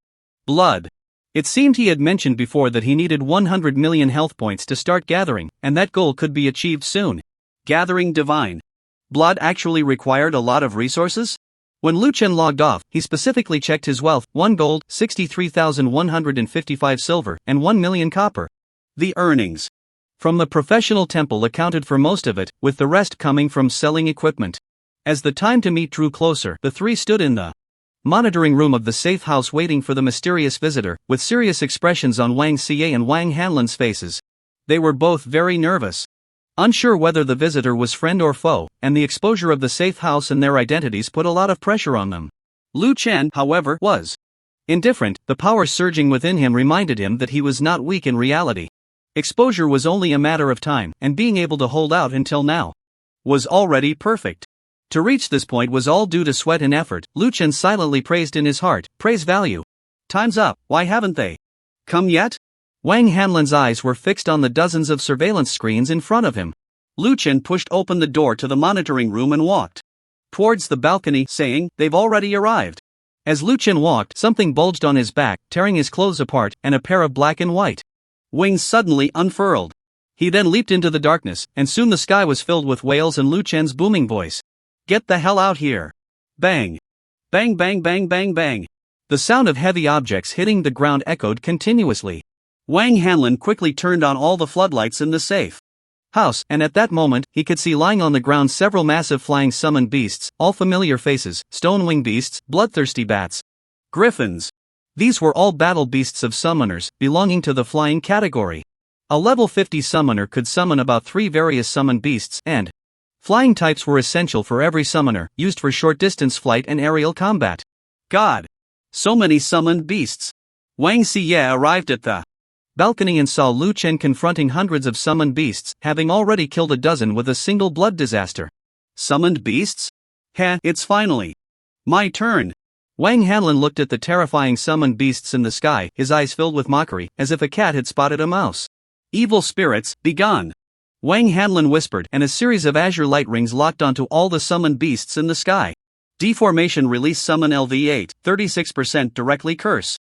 blood. It seemed he had mentioned before that he needed 100 million health points to start gathering, and that goal could be achieved soon. Gathering divine blood actually required a lot of resources? When Lu Chen logged off, he specifically checked his wealth: 1 gold, 63,155 silver, and 1 million copper. The earnings from the professional temple accounted for most of it, with the rest coming from selling equipment. As the time to meet drew closer, the three stood in the monitoring room of the safe house waiting for the mysterious visitor, with serious expressions on Wang Xie and Wang Hanlin's faces. They were both very nervous, unsure whether the visitor was friend or foe, and the exposure of the safe house and their identities put a lot of pressure on them. Lu Chen, however, was indifferent. The power surging within him reminded him that he was not weak in reality. Exposure was only a matter of time, and being able to hold out until now was already perfect. To reach this point was all due to sweat and effort. Lu Chen silently praised in his heart, praise value. Time's up, why haven't they come yet? Wang Hanlin's eyes were fixed on the dozens of surveillance screens in front of him. Lu Chen pushed open the door to the monitoring room and walked towards the balcony, saying, they've already arrived. As Lu Chen walked, something bulged on his back, tearing his clothes apart, and a pair of black and white wings suddenly unfurled. He then leaped into the darkness, and soon the sky was filled with wails and Lu Chen's booming voice. Get the hell out here. Bang. Bang bang bang bang bang. The sound of heavy objects hitting the ground echoed continuously. Wang Hanlin quickly turned on all the floodlights in the safe house, and at that moment, he could see lying on the ground several massive flying summoned beasts, all familiar faces: stone-wing beasts, bloodthirsty bats, griffins. These were all battle beasts of summoners, belonging to the flying category. A level 50 summoner could summon about 3 various summoned beasts, and flying types were essential for every summoner, used for short-distance flight and aerial combat. God! So many summoned beasts! Wang Xie arrived at the balcony and saw Lu Chen confronting hundreds of summoned beasts, having already killed a dozen with a single blood disaster. Summoned beasts? Heh, it's finally my turn. Wang Hanlin looked at the terrifying summoned beasts in the sky, his eyes filled with mockery, as if a cat had spotted a mouse. Evil spirits, begone! Wang Hanlin whispered, and a series of azure light rings locked onto all the summoned beasts in the sky. Deformation release summon LV8, 36% directly curse.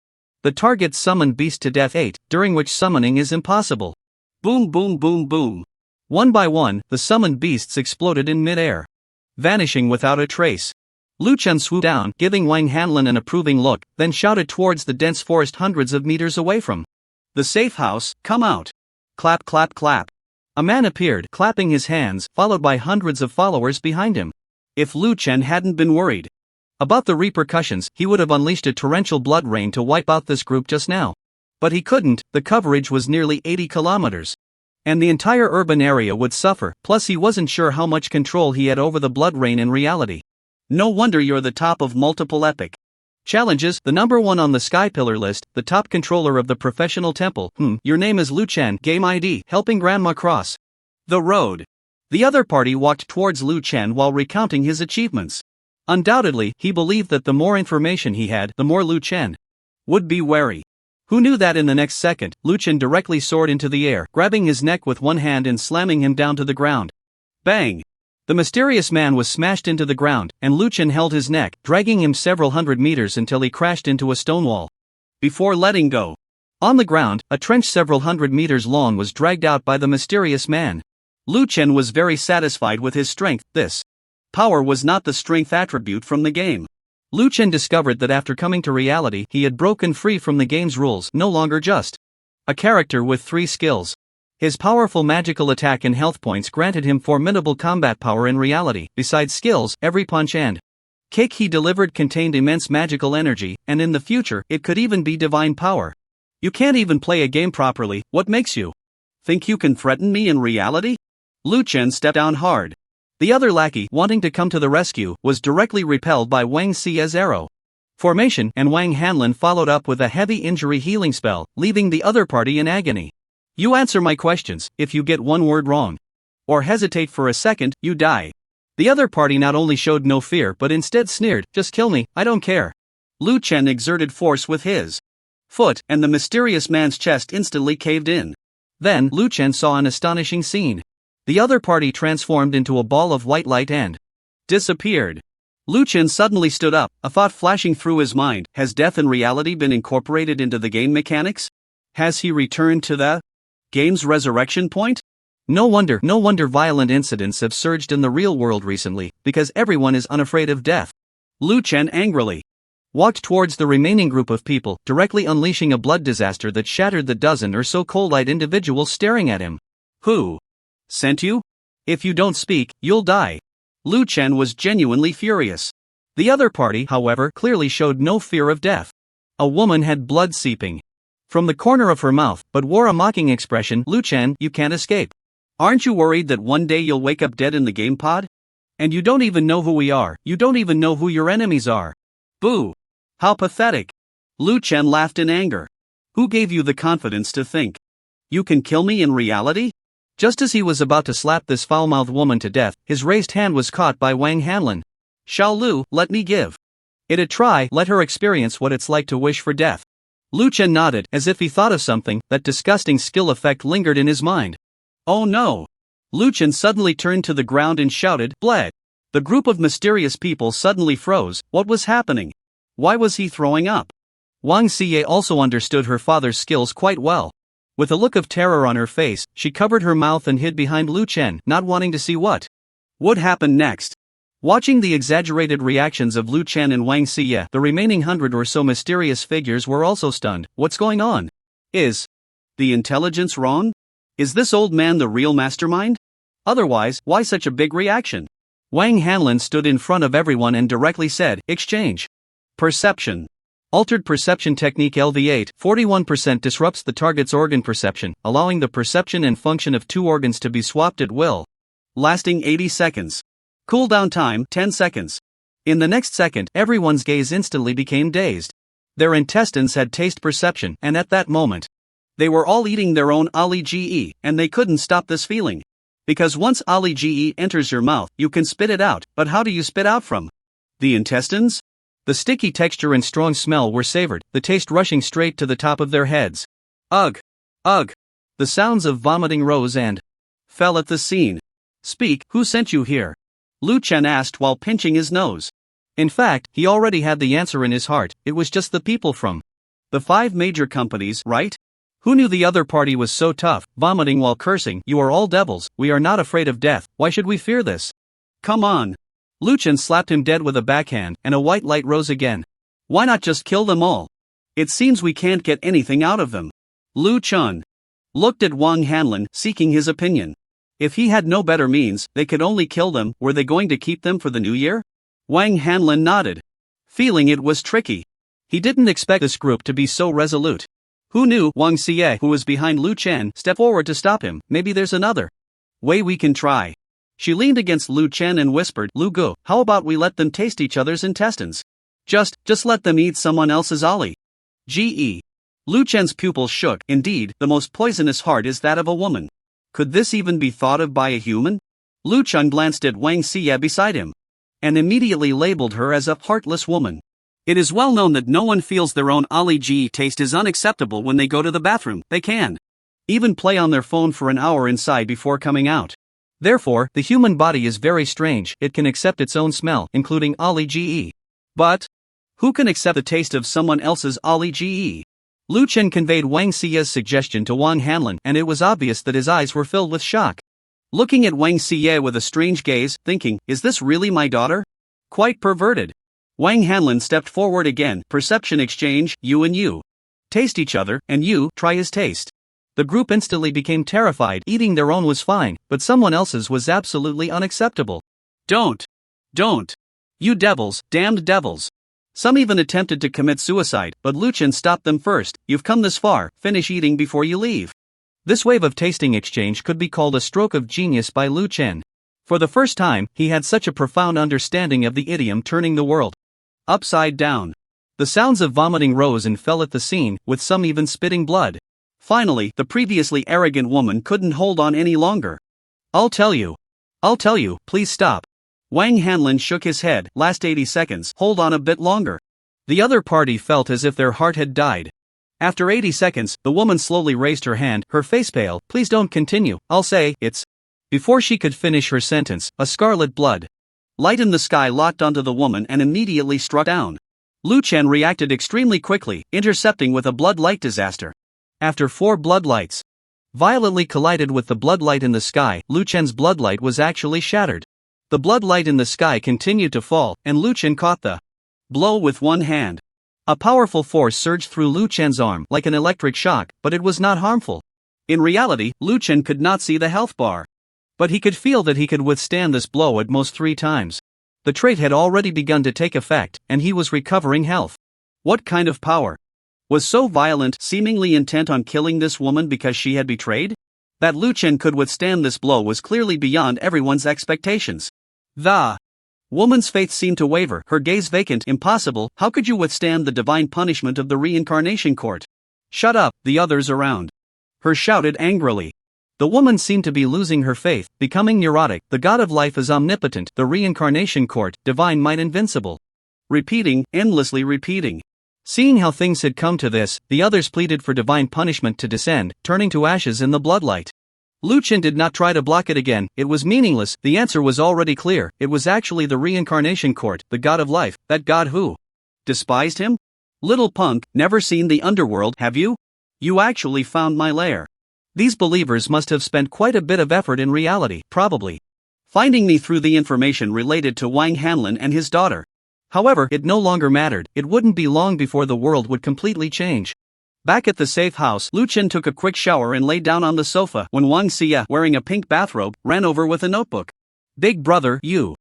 The target summoned beast to death 8, during which summoning is impossible. Boom boom boom boom. One by one, the summoned beasts exploded in mid-air, vanishing without a trace. Lu Chen swooped down, giving Wang Hanlin an approving look, then shouted towards the dense forest hundreds of meters away from the safe house, come out. Clap clap clap. A man appeared, clapping his hands, followed by hundreds of followers behind him. If Lu Chen hadn't been worried about the repercussions, he would have unleashed a torrential blood rain to wipe out this group just now. But he couldn't. The coverage was nearly 80 kilometers. And the entire urban area would suffer, plus he wasn't sure how much control he had over the blood rain in reality. No wonder you're the top of multiple epic challenges, the number 1 on the Sky Pillar list, the top controller of the professional temple. Your name is Lu Chen, game ID, helping Grandma cross the road. The other party walked towards Lu Chen while recounting his achievements. Undoubtedly, he believed that the more information he had, the more Lu Chen would be wary. Who knew that in the next second, Lu Chen directly soared into the air, grabbing his neck with one hand and slamming him down to the ground. Bang! The mysterious man was smashed into the ground, and Lu Chen held his neck, dragging him several hundred meters until he crashed into a stone wall before letting go. On the ground, a trench several hundred meters long was dragged out by the mysterious man. Lu Chen was very satisfied with his strength. This power was not the strength attribute from the game. Lu Chen discovered that after coming to reality, he had broken free from the game's rules, no longer just A character with 3 skills. His powerful magical attack and health points granted him formidable combat power in reality. Besides skills, every punch and kick he delivered contained immense magical energy, and in the future, it could even be divine power. You can't even play a game properly, what makes you think you can threaten me in reality? Lu Chen stepped down hard. The other lackey, wanting to come to the rescue, was directly repelled by Wang Xie's arrow formation, and Wang Hanlin followed up with a heavy injury healing spell, leaving the other party in agony. You answer my questions. If you get one word wrong or hesitate for a second, you die. The other party not only showed no fear but instead sneered, just kill me, I don't care. Lu Chen exerted force with his foot, and the mysterious man's chest instantly caved in. Then, Lu Chen saw an astonishing scene. The other party transformed into a ball of white light and disappeared. Lu Chen suddenly stood up, a thought flashing through his mind. Has death in reality been incorporated into the game mechanics? Has he returned to the game's resurrection point? No wonder violent incidents have surged in the real world recently, because everyone is unafraid of death. Lu Chen angrily walked towards the remaining group of people, directly unleashing a blood disaster that shattered the dozen or so cold-eyed individuals staring at him. Who sent you? If you don't speak, you'll die. Lu Chen was genuinely furious. The other party, however, clearly showed no fear of death. A woman had blood seeping from the corner of her mouth, but wore a mocking expression. Lu Chen, you can't escape. Aren't you worried that one day you'll wake up dead in the game pod? And you don't even know who we are, you don't even know who your enemies are. Boo! How pathetic! Lu Chen laughed in anger. Who gave you the confidence to think you can kill me in reality? Just as he was about to slap this foul-mouthed woman to death, his raised hand was caught by Wang Hanlin. Xiao Lu, let me give it a try, let her experience what it's like to wish for death. Lu Chen nodded, as if he thought of something. That disgusting skill effect lingered in his mind. Oh no! Lu Chen suddenly turned to the ground and shouted, bleh! The group of mysterious people suddenly froze. What was happening? Why was he throwing up? Wang Xie also understood her father's skills quite well. With a look of terror on her face, she covered her mouth and hid behind Lu Chen, not wanting to see what would happen next. Watching the exaggerated reactions of Lu Chen and Wang Xie, the remaining 100 or so mysterious figures were also stunned. What's going on? Is the intelligence wrong? Is this old man the real mastermind? Otherwise, why such a big reaction? Wang Hanlin stood in front of everyone and directly said, exchange perception. Altered perception technique LV8, 41% disrupts the target's organ perception, allowing the perception and function of 2 organs to be swapped at will. Lasting 80 seconds. Cooldown time, 10 seconds. In the next second, everyone's gaze instantly became dazed. Their intestines had taste perception, and at that moment, they were all eating their own Ali GE, and they couldn't stop this feeling. Because once Ali GE enters your mouth, you can spit it out, but how do you spit out from the intestines? The sticky texture and strong smell were savored, the taste rushing straight to the top of their heads. Ugh! Ugh! The sounds of vomiting rose and fell at the scene. Speak, who sent you here? Lu Chen asked while pinching his nose. In fact, he already had the answer in his heart. It was just the people from the 5 major companies, right? Who knew the other party was so tough, vomiting while cursing? You are all devils, we are not afraid of death, why should we fear this? Come on! Lu Chen slapped him dead with a backhand, and a white light rose again. Why not just kill them all? It seems we can't get anything out of them. Lu Chen looked at Wang Hanlin, seeking his opinion. If he had no better means, they could only kill them. Were they going to keep them for the new year? Wang Hanlin nodded, feeling it was tricky. He didn't expect this group to be so resolute. Who knew? Wang Xie, who was behind Lu Chen, stepped forward to stop him. Maybe there's another way we can try. She leaned against Lu Chen and whispered, Lu Gu, how about we let them taste each other's intestines? Just let them eat someone else's Ali. GE. Lu Chen's pupils shook. Indeed, the most poisonous heart is that of a woman. Could this even be thought of by a human? Lu Chen glanced at Wang Xie beside him, and immediately labeled her as a heartless woman. It is well known that no one feels their own Ali GE taste is unacceptable when they go to the bathroom. They can even play on their phone for an hour inside before coming out. Therefore, the human body is very strange, it can accept its own smell, including Ali GE. But who can accept the taste of someone else's Ali GE? Lu Chen conveyed Wang Xie's suggestion to Wang Hanlin, and it was obvious that his eyes were filled with shock. Looking at Wang Xie with a strange gaze, thinking, is this really my daughter? Quite perverted. Wang Hanlin stepped forward again. Perception exchange, you and you taste each other, and you try his taste. The group instantly became terrified. Eating their own was fine, but someone else's was absolutely unacceptable. Don't! You devils, damned devils! Some even attempted to commit suicide, but Lu Chen stopped them first. You've come this far, finish eating before you leave. This wave of tasting exchange could be called a stroke of genius by Lu Chen. For the first time, he had such a profound understanding of the idiom turning the world upside down. The sounds of vomiting rose and fell at the scene, with some even spitting blood. Finally, the previously arrogant woman couldn't hold on any longer. I'll tell you, please stop. Wang Hanlin shook his head. Last 80 seconds, hold on a bit longer. The other party felt as if their heart had died. After 80 seconds, the woman slowly raised her hand, her face pale. Please don't continue, I'll say, it's... Before she could finish her sentence, a scarlet blood light in the sky locked onto the woman and immediately struck down. Lu Chen reacted extremely quickly, intercepting with a blood light disaster. After 4 blood lights violently collided with the blood light in the sky, Lu Chen's blood light was actually shattered. The blood light in the sky continued to fall, and Lu Chen caught the blow with one hand. A powerful force surged through Lu Chen's arm like an electric shock, but it was not harmful. In reality, Lu Chen could not see the health bar. But he could feel that he could withstand this blow at most 3 times. The trait had already begun to take effect, and he was recovering health. What kind of power was so violent, seemingly intent on killing this woman because she had betrayed? That Lu Chen could withstand this blow was clearly beyond everyone's expectations. The woman's faith seemed to waver, her gaze vacant. Impossible, how could you withstand the divine punishment of the reincarnation court? Shut up, the others around her shouted angrily. The woman seemed to be losing her faith, becoming neurotic. The god of life is omnipotent, the reincarnation court, divine might invincible. Repeating, endlessly repeating. Seeing how things had come to this, the others pleaded for divine punishment to descend, turning to ashes in the bloodlight. Lu Chen did not try to block it again, it was meaningless. The answer was already clear. It was actually the reincarnation court, the god of life, that god who despised him? Little punk, never seen the underworld, have you? You actually found my lair. These believers must have spent quite a bit of effort in reality, probably finding me through the information related to Wang Hanlin and his daughter. However, it no longer mattered. It wouldn't be long before the world would completely change. Back at the safe house, Lu Chen took a quick shower and lay down on the sofa when Wang Xie, wearing a pink bathrobe, ran over with a notebook. Big brother, you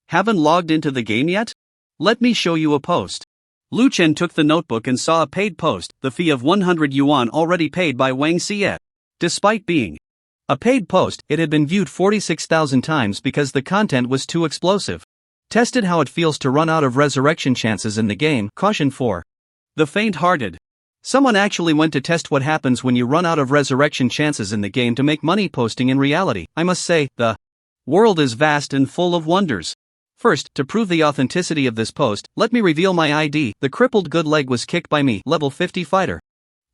haven't logged into the game yet? Let me show you a post. Lu Chen took the notebook and saw a paid post, the fee of 100 yuan already paid by Wang Xie. Despite being a paid post, it had been viewed 46,000 times because the content was too explosive. Tested how it feels to run out of resurrection chances in the game. Caution for the faint-hearted. Someone actually went to test what happens when you run out of resurrection chances in the game to make money posting in reality. I must say, the world is vast and full of wonders. First, to prove the authenticity of this post, let me reveal my ID. The crippled good leg was kicked by me, level 50 fighter.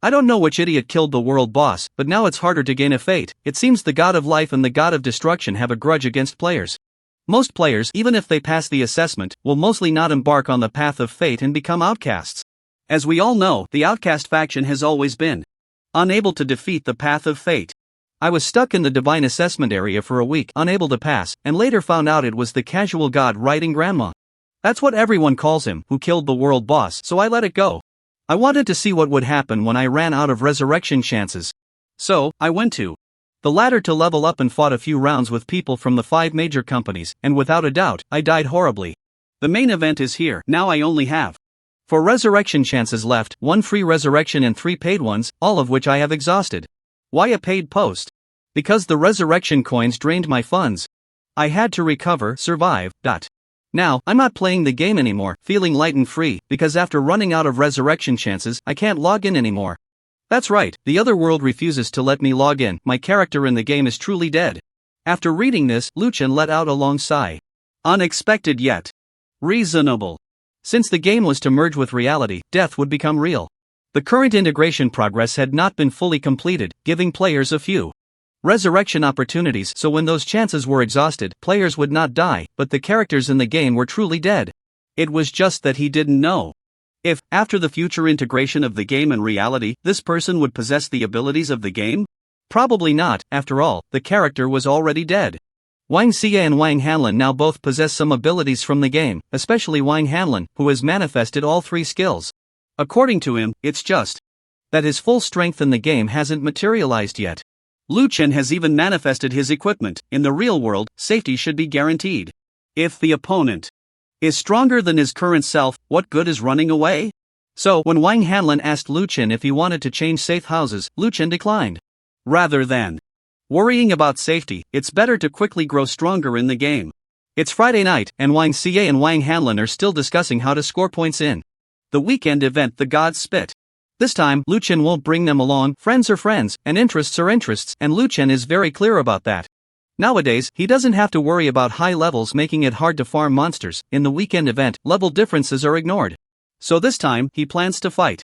I don't know which idiot killed the world boss, but now it's harder to gain a fate. It seems the god of life and the god of destruction have a grudge against players. Most players, even if they pass the assessment, will mostly not embark on the path of fate and become outcasts. As we all know, the outcast faction has always been unable to defeat the path of fate. I was stuck in the divine assessment area for a week, unable to pass, and later found out it was the casual god riding grandma. That's what everyone calls him, who killed the world boss, so I let it go. I wanted to see what would happen when I ran out of resurrection chances. So, I went to the ladder to level up and fought a few rounds with people from the 5 major companies, and without a doubt, I died horribly. The main event is here. Now I only have 4 resurrection chances left, 1 free resurrection and 3 paid ones, all of which I have exhausted. Why a paid post? Because the resurrection coins drained my funds. I had to recover, survive. Now, I'm not playing the game anymore, feeling light and free, because after running out of resurrection chances, I can't log in anymore. That's right, the Otherworld refuses to let me log in. My character in the game is truly dead. After reading this, Lu Chen let out a long sigh. Unexpected yet reasonable. Since the game was to merge with reality, death would become real. The current integration progress had not been fully completed, giving players a few resurrection opportunities, so when those chances were exhausted, players would not die, but the characters in the game were truly dead. It was just that he didn't know if, after the future integration of the game and reality, this person would possess the abilities of the game? Probably not. After all, the character was already dead. Wang Xie and Wang Hanlin now both possess some abilities from the game, especially Wang Hanlin, who has manifested all 3 skills. According to him, it's just that his full strength in the game hasn't materialized yet. Lu Chen has even manifested his equipment. In the real world, safety should be guaranteed. If the opponent is stronger than his current self, what good is running away? So, when Wang Hanlin asked Lu Chen if he wanted to change safe houses, Lu Chen declined. Rather than worrying about safety, it's better to quickly grow stronger in the game. It's Friday night, and Wang Xie and Wang Hanlin are still discussing how to score points in the weekend event The Gods Spit. This time, Lu Chen won't bring them along. Friends are friends, and interests are interests, and Lu Chen is very clear about that. Nowadays, he doesn't have to worry about high levels making it hard to farm monsters. In the weekend event, level differences are ignored. So this time, he plans to fight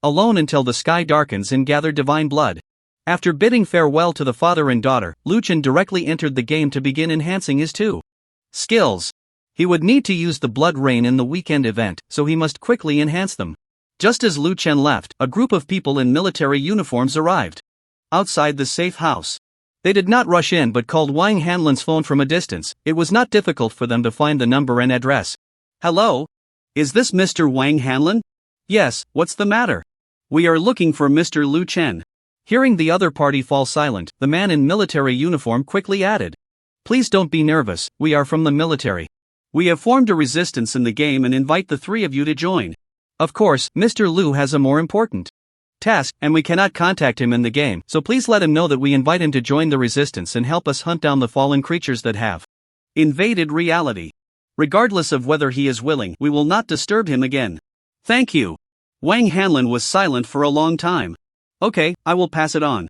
alone until the sky darkens and gather divine blood. After bidding farewell to the father and daughter, Lu Chen directly entered the game to begin enhancing his two skills. He would need to use the blood rain in the weekend event, so he must quickly enhance them. Just as Lu Chen left, a group of people in military uniforms arrived outside the safe house. They did not rush in but called Wang Hanlin's phone from a distance. It was not difficult for them to find the number and address. Hello? Is this Mr. Wang Hanlin? Yes, what's the matter? We are looking for Mr. Lu Chen. Hearing the other party fall silent, the man in military uniform quickly added, "Please don't be nervous, we are from the military. We have formed a resistance in the game and invite the three of you to join. Of course, Mr. Lu has a more important task, and we cannot contact him in the game, so please let him know that we invite him to join the resistance and help us hunt down the fallen creatures that have invaded reality. Regardless of whether he is willing, we will not disturb him again. Thank you." Wang Hanlin was silent for a long time. Okay, I will pass it on.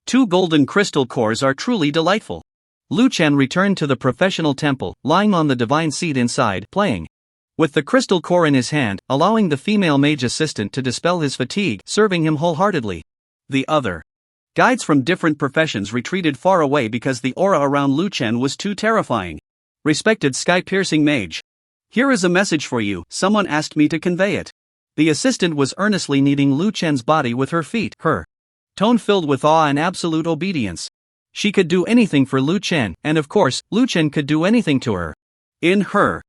2 golden crystal cores are truly delightful. Lu Chen returned to the professional temple, lying on the divine seat inside, playing with the crystal core in his hand, allowing the female mage assistant to dispel his fatigue, serving him wholeheartedly. The other guides from different professions retreated far away because the aura around Lu Chen was too terrifying. Respected sky-piercing mage. Here is a message for you, someone asked me to convey it. The assistant was earnestly kneading Lu Chen's body with her feet, her tone filled with awe and absolute obedience. She could do anything for Lu Chen, and of course, Lu Chen could do anything to her. In her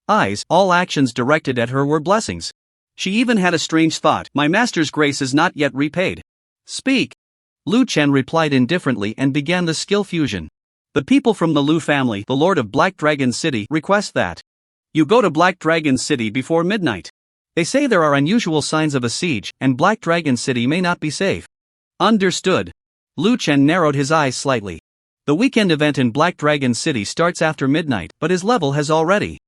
eyes, all actions directed at her were blessings. She even had a strange thought, my master's grace is not yet repaid. Speak. Lu Chen replied indifferently and began the skill fusion. The people from the Lu family, the Lord of Black Dragon City, request that you go to Black Dragon City before midnight. They say there are unusual signs of a siege, and Black Dragon City may not be safe. Understood. Lu Chen narrowed his eyes slightly. The weekend event in Black Dragon City starts after midnight, but his level has already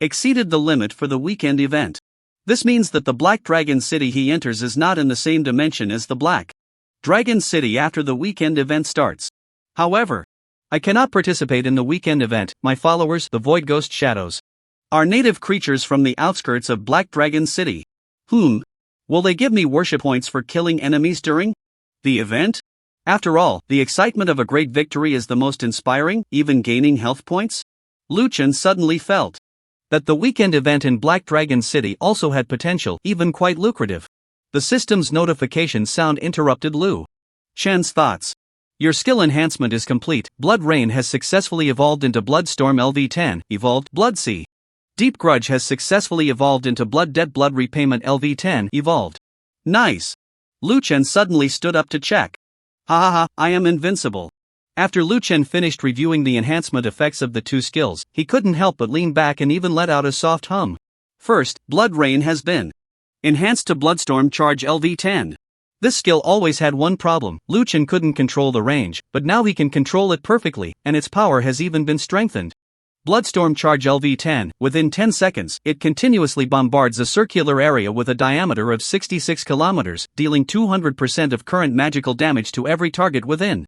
exceeded the limit for the weekend event. This means that the Black Dragon City he enters is not in the same dimension as the Black Dragon City after the weekend event starts. However, I cannot participate in the weekend event. My followers, the Void Ghost Shadows, are native creatures from the outskirts of Black Dragon City. Will they give me worship points for killing enemies during the event? After all, the excitement of a great victory is the most inspiring, even gaining health points? Lu Chen suddenly felt that the weekend event in Black Dragon City also had potential, even quite lucrative. The system's notification sound interrupted Lu Chen's thoughts. Your skill enhancement is complete. Blood Rain has successfully evolved into Bloodstorm LV10, evolved. Blood Sea Deep Grudge has successfully evolved into Blood Debt. Blood Repayment LV10, evolved. Nice. Lu Chen suddenly stood up to check. I am invincible. After Lu Chen finished reviewing the enhancement effects of the two skills, he couldn't help but lean back and even let out a soft hum. First, Blood Rain has been enhanced to Bloodstorm Charge LV10. This skill always had one problem, Lu Chen couldn't control the range, but now he can control it perfectly, and its power has even been strengthened. Bloodstorm Charge LV10, within 10 seconds, it continuously bombards a circular area with a diameter of 66 kilometers, dealing 200% of current magical damage to every target within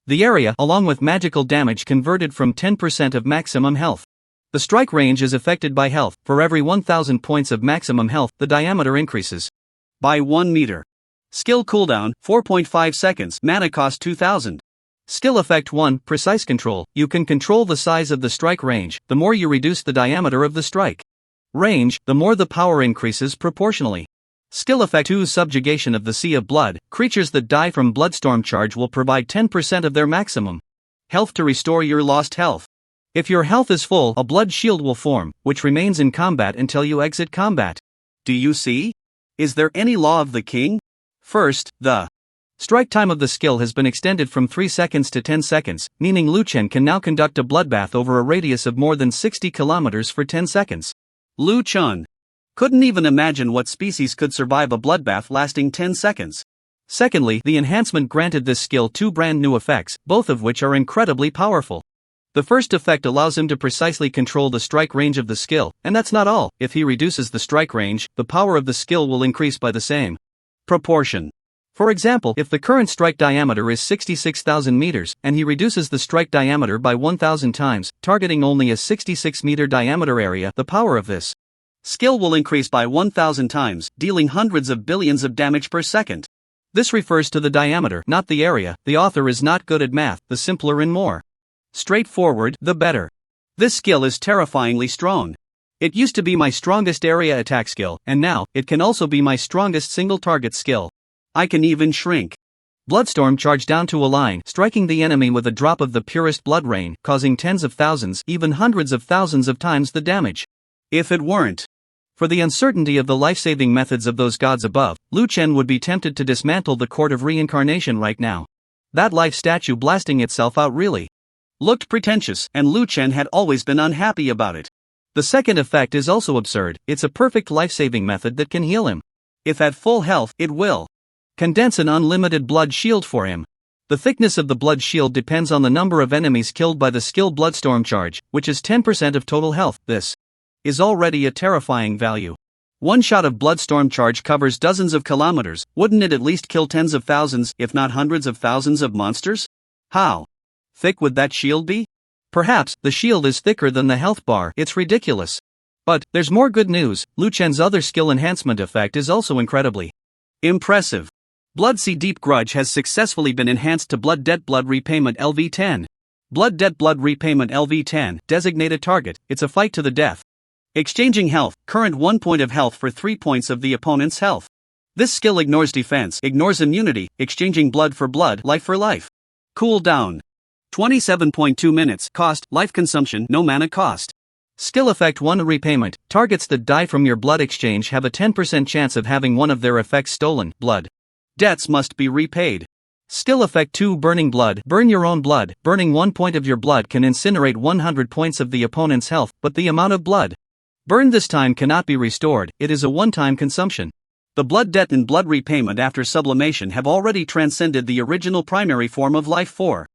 the area, along with magical damage converted from 10% of maximum health. The strike range is affected by health. For every 1000 points of maximum health, the diameter increases by 1 meter. Skill cooldown, 4.5 seconds, mana cost 2000. Skill effect 1, Precise Control. You can control the size of the strike range. The more you reduce the diameter of the strike range, the more the power increases proportionally. Skill effect 2, Subjugation of the Sea of Blood. Creatures that die from Bloodstorm Charge will provide 10% of their maximum health to restore your lost health. If your health is full, a blood shield will form, which remains in combat until you exit combat. Do you see? Is there any law of the king? First, the strike time of the skill has been extended from 3 seconds to 10 seconds, meaning Lu Chen can now conduct a bloodbath over a radius of more than 60 kilometers for 10 seconds. Lu Chen couldn't even imagine what species could survive a bloodbath lasting 10 seconds. Secondly, the enhancement granted this skill 2 brand new effects, both of which are incredibly powerful. The first effect allows him to precisely control the strike range of the skill, and that's not all. If he reduces the strike range, the power of the skill will increase by the same proportion. For example, if the current strike diameter is 66,000 meters, and he reduces the strike diameter by 1,000 times, targeting only a 66-meter diameter area, the power of this skill will increase by 1,000 times, dealing hundreds of billions of damage per second. This refers to the diameter, not the area. The author is not good at math. The simpler and more straightforward, the better. This skill is terrifyingly strong. It used to be my strongest area attack skill, and now, it can also be my strongest single target skill. I can even shrink Bloodstorm charge down to a line, striking the enemy with a drop of the purest blood rain, causing tens of thousands, even hundreds of thousands of times the damage. If it weren't for the uncertainty of the life-saving methods of those gods above, Lu Chen would be tempted to dismantle the Court of Reincarnation right now. That life statue blasting itself out really looked pretentious, and Lu Chen had always been unhappy about it. The second effect is also absurd. It's a perfect life-saving method that can heal him. If at full health, it will condense an unlimited blood shield for him. The thickness of the blood shield depends on the number of enemies killed by the skill Bloodstorm charge, which is 10% of total health. This is already a terrifying value. One shot of Bloodstorm charge covers dozens of kilometers. Wouldn't it at least kill tens of thousands, if not hundreds of thousands of monsters? How thick would that shield be? Perhaps the shield is thicker than the health bar. It's ridiculous. But there's more good news. Lu Chen's other skill enhancement effect is also incredibly impressive. Blood Sea Deep Grudge has successfully been enhanced to Blood Debt Blood Repayment LV10. Blood Debt Blood Repayment LV10, designated target, it's a fight to the death. Exchanging health, current 1 point of health for 3 points of the opponent's health. This skill ignores defense, ignores immunity, exchanging blood for blood, life for life. Cool down 27.2 minutes, cost, life consumption, no mana cost. Skill effect 1 repayment, targets that die from your blood exchange have a 10% chance of having one of their effects stolen, blood debts must be repaid. Skill effect 2 burning blood, burn your own blood. Burning 1 point of your blood can incinerate 100 points of the opponent's health, but the amount of blood burned this time cannot be restored. It is a one-time consumption. The blood debt and blood repayment after sublimation have already transcended the original primary form of life for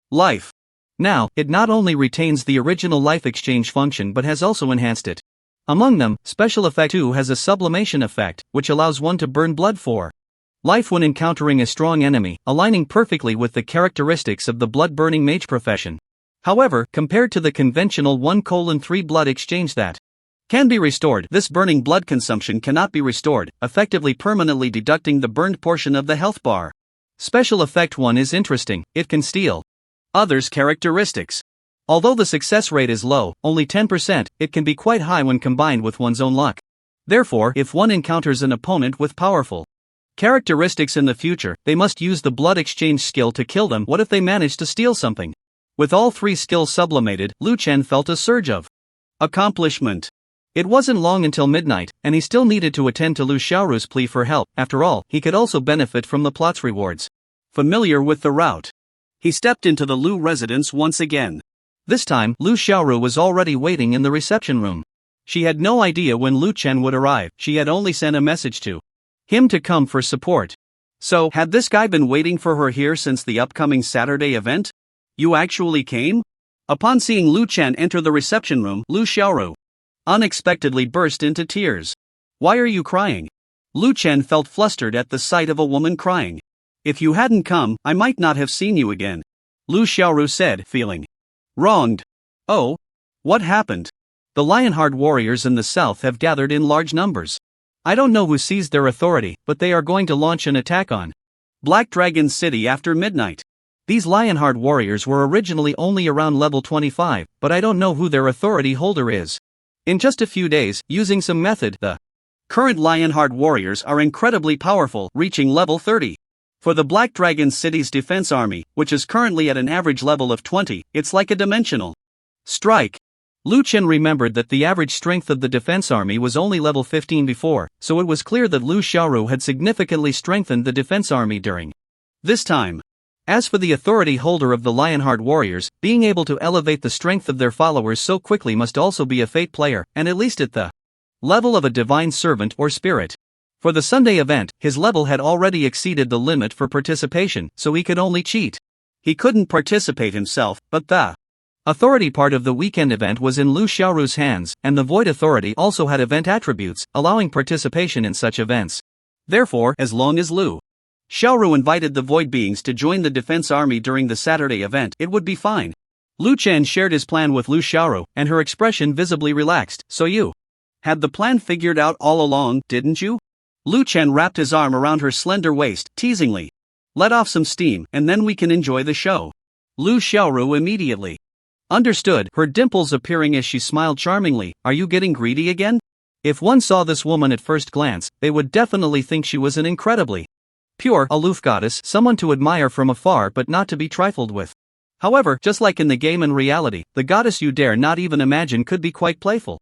life. Now, it not only retains the original life exchange function but has also enhanced it. Among them, Special Effect 2 has a sublimation effect, which allows one to burn blood for life when encountering a strong enemy, aligning perfectly with the characteristics of the blood-burning mage profession. However, compared to the conventional 1:3 blood exchange that can be restored, this burning blood consumption cannot be restored, effectively permanently deducting the burned portion of the health bar. Special Effect 1 is interesting, it can steal others' characteristics. Although the success rate is low, only 10%, it can be quite high when combined with one's own luck. Therefore, if one encounters an opponent with powerful characteristics in the future, they must use the blood exchange skill to kill them. What if they manage to steal something? With all 3 skills sublimated, Lu Chen felt a surge of accomplishment. It wasn't long until midnight, and he still needed to attend to Lu Xiaoru's plea for help. After all, he could also benefit from the plot's rewards. Familiar with the route, he stepped into the Lu residence once again. This time, Lu Xiaoru was already waiting in the reception room. She had no idea when Lu Chen would arrive. She had only sent a message to him to come for support. So, had this guy been waiting for her here since the upcoming Saturday event? You actually came? Upon seeing Lu Chen enter the reception room, Lu Xiaoru unexpectedly burst into tears. Why are you crying? Lu Chen felt flustered at the sight of a woman crying. If you hadn't come, I might not have seen you again, Lu Xiaoru said, feeling wronged. Oh? What happened? The Lionheart warriors in the south have gathered in large numbers. I don't know who seized their authority, but they are going to launch an attack on Black Dragon City after midnight. These Lionheart warriors were originally only around level 25, but I don't know who their authority holder is. In just a few days, using some method, the current Lionheart warriors are incredibly powerful, reaching level 30. For the Black Dragon City's defense army, which is currently at an average level of 20, it's like a dimensional strike. Lu Chen remembered that the average strength of the defense army was only level 15 before, so it was clear that Lu Xiaoru had significantly strengthened the defense army during this time. As for the authority holder of the Lionheart warriors, being able to elevate the strength of their followers so quickly must also be a fate player, and at least at the level of a divine servant or spirit. For the Sunday event, his level had already exceeded the limit for participation, so he could only cheat. He couldn't participate himself, but the authority part of the weekend event was in Lu Xiaoru's hands, and the Void Authority also had event attributes, allowing participation in such events. Therefore, as long as Lu Xiaoru invited the Void Beings to join the defense army during the Saturday event, it would be fine. Lu Chen shared his plan with Lu Xiaoru, and her expression visibly relaxed. So you had the plan figured out all along, didn't you? Lu Chen wrapped his arm around her slender waist, teasingly. Let off some steam, and then we can enjoy the show. Lu Xiaoru immediately understood, her dimples appearing as she smiled charmingly. Are you getting greedy again? If one saw this woman at first glance, they would definitely think she was an incredibly pure, aloof goddess, someone to admire from afar but not to be trifled with. However, just like in the game and reality, the goddess you dare not even imagine could be quite playful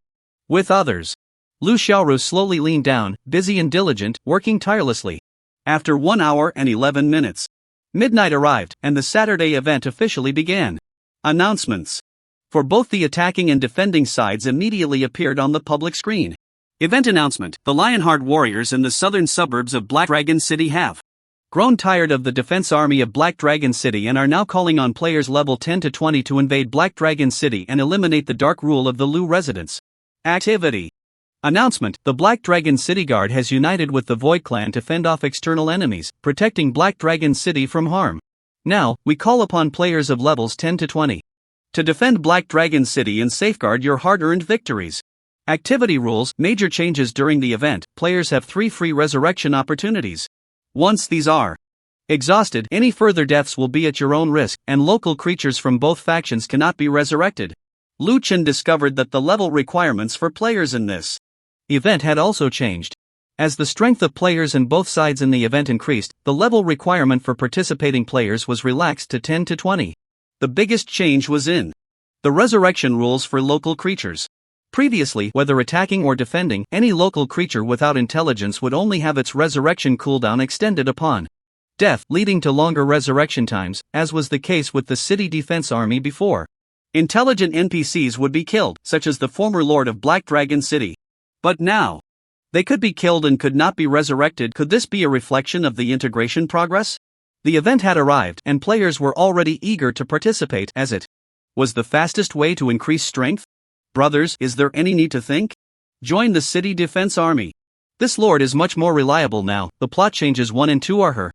with others. Lu Xiaoru slowly leaned down, busy and diligent, working tirelessly. After 1 hour and 11 minutes, midnight arrived, and the Saturday event officially began. Announcements for both the attacking and defending sides immediately appeared on the public screen. Event announcement: the Lionheart warriors in the southern suburbs of Black Dragon City have grown tired of the defense army of Black Dragon City and are now calling on players level 10 to 20 to invade Black Dragon City and eliminate the dark rule of the Lu residents. Activity announcement: the Black Dragon City Guard has united with the Void Clan to fend off external enemies, protecting Black Dragon City from harm. Now, we call upon players of levels 10 to 20 to defend Black Dragon City and safeguard your hard-earned victories. Activity rules: major changes during the event. Players have 3 free resurrection opportunities. Once these are exhausted, any further deaths will be at your own risk, and local creatures from both factions cannot be resurrected. Lu Chen discovered that the level requirements for players in this event had also changed. As the strength of players in both sides in the event increased, the level requirement for participating players was relaxed to 10 to 20. The biggest change was in the resurrection rules for local creatures. Previously, whether attacking or defending, any local creature without intelligence would only have its resurrection cooldown extended upon death, leading to longer resurrection times, as was the case with the city defense army before. Intelligent NPCs would be killed, such as the former lord of Black Dragon City. But now, they could be killed and could not be resurrected. Could this be a reflection of the integration progress? The event had arrived, and players were already eager to participate, as it was the fastest way to increase strength. Brothers, is there any need to think? Join the city defense army. This lord is much more reliable now. The plot changes 1 and 2 are her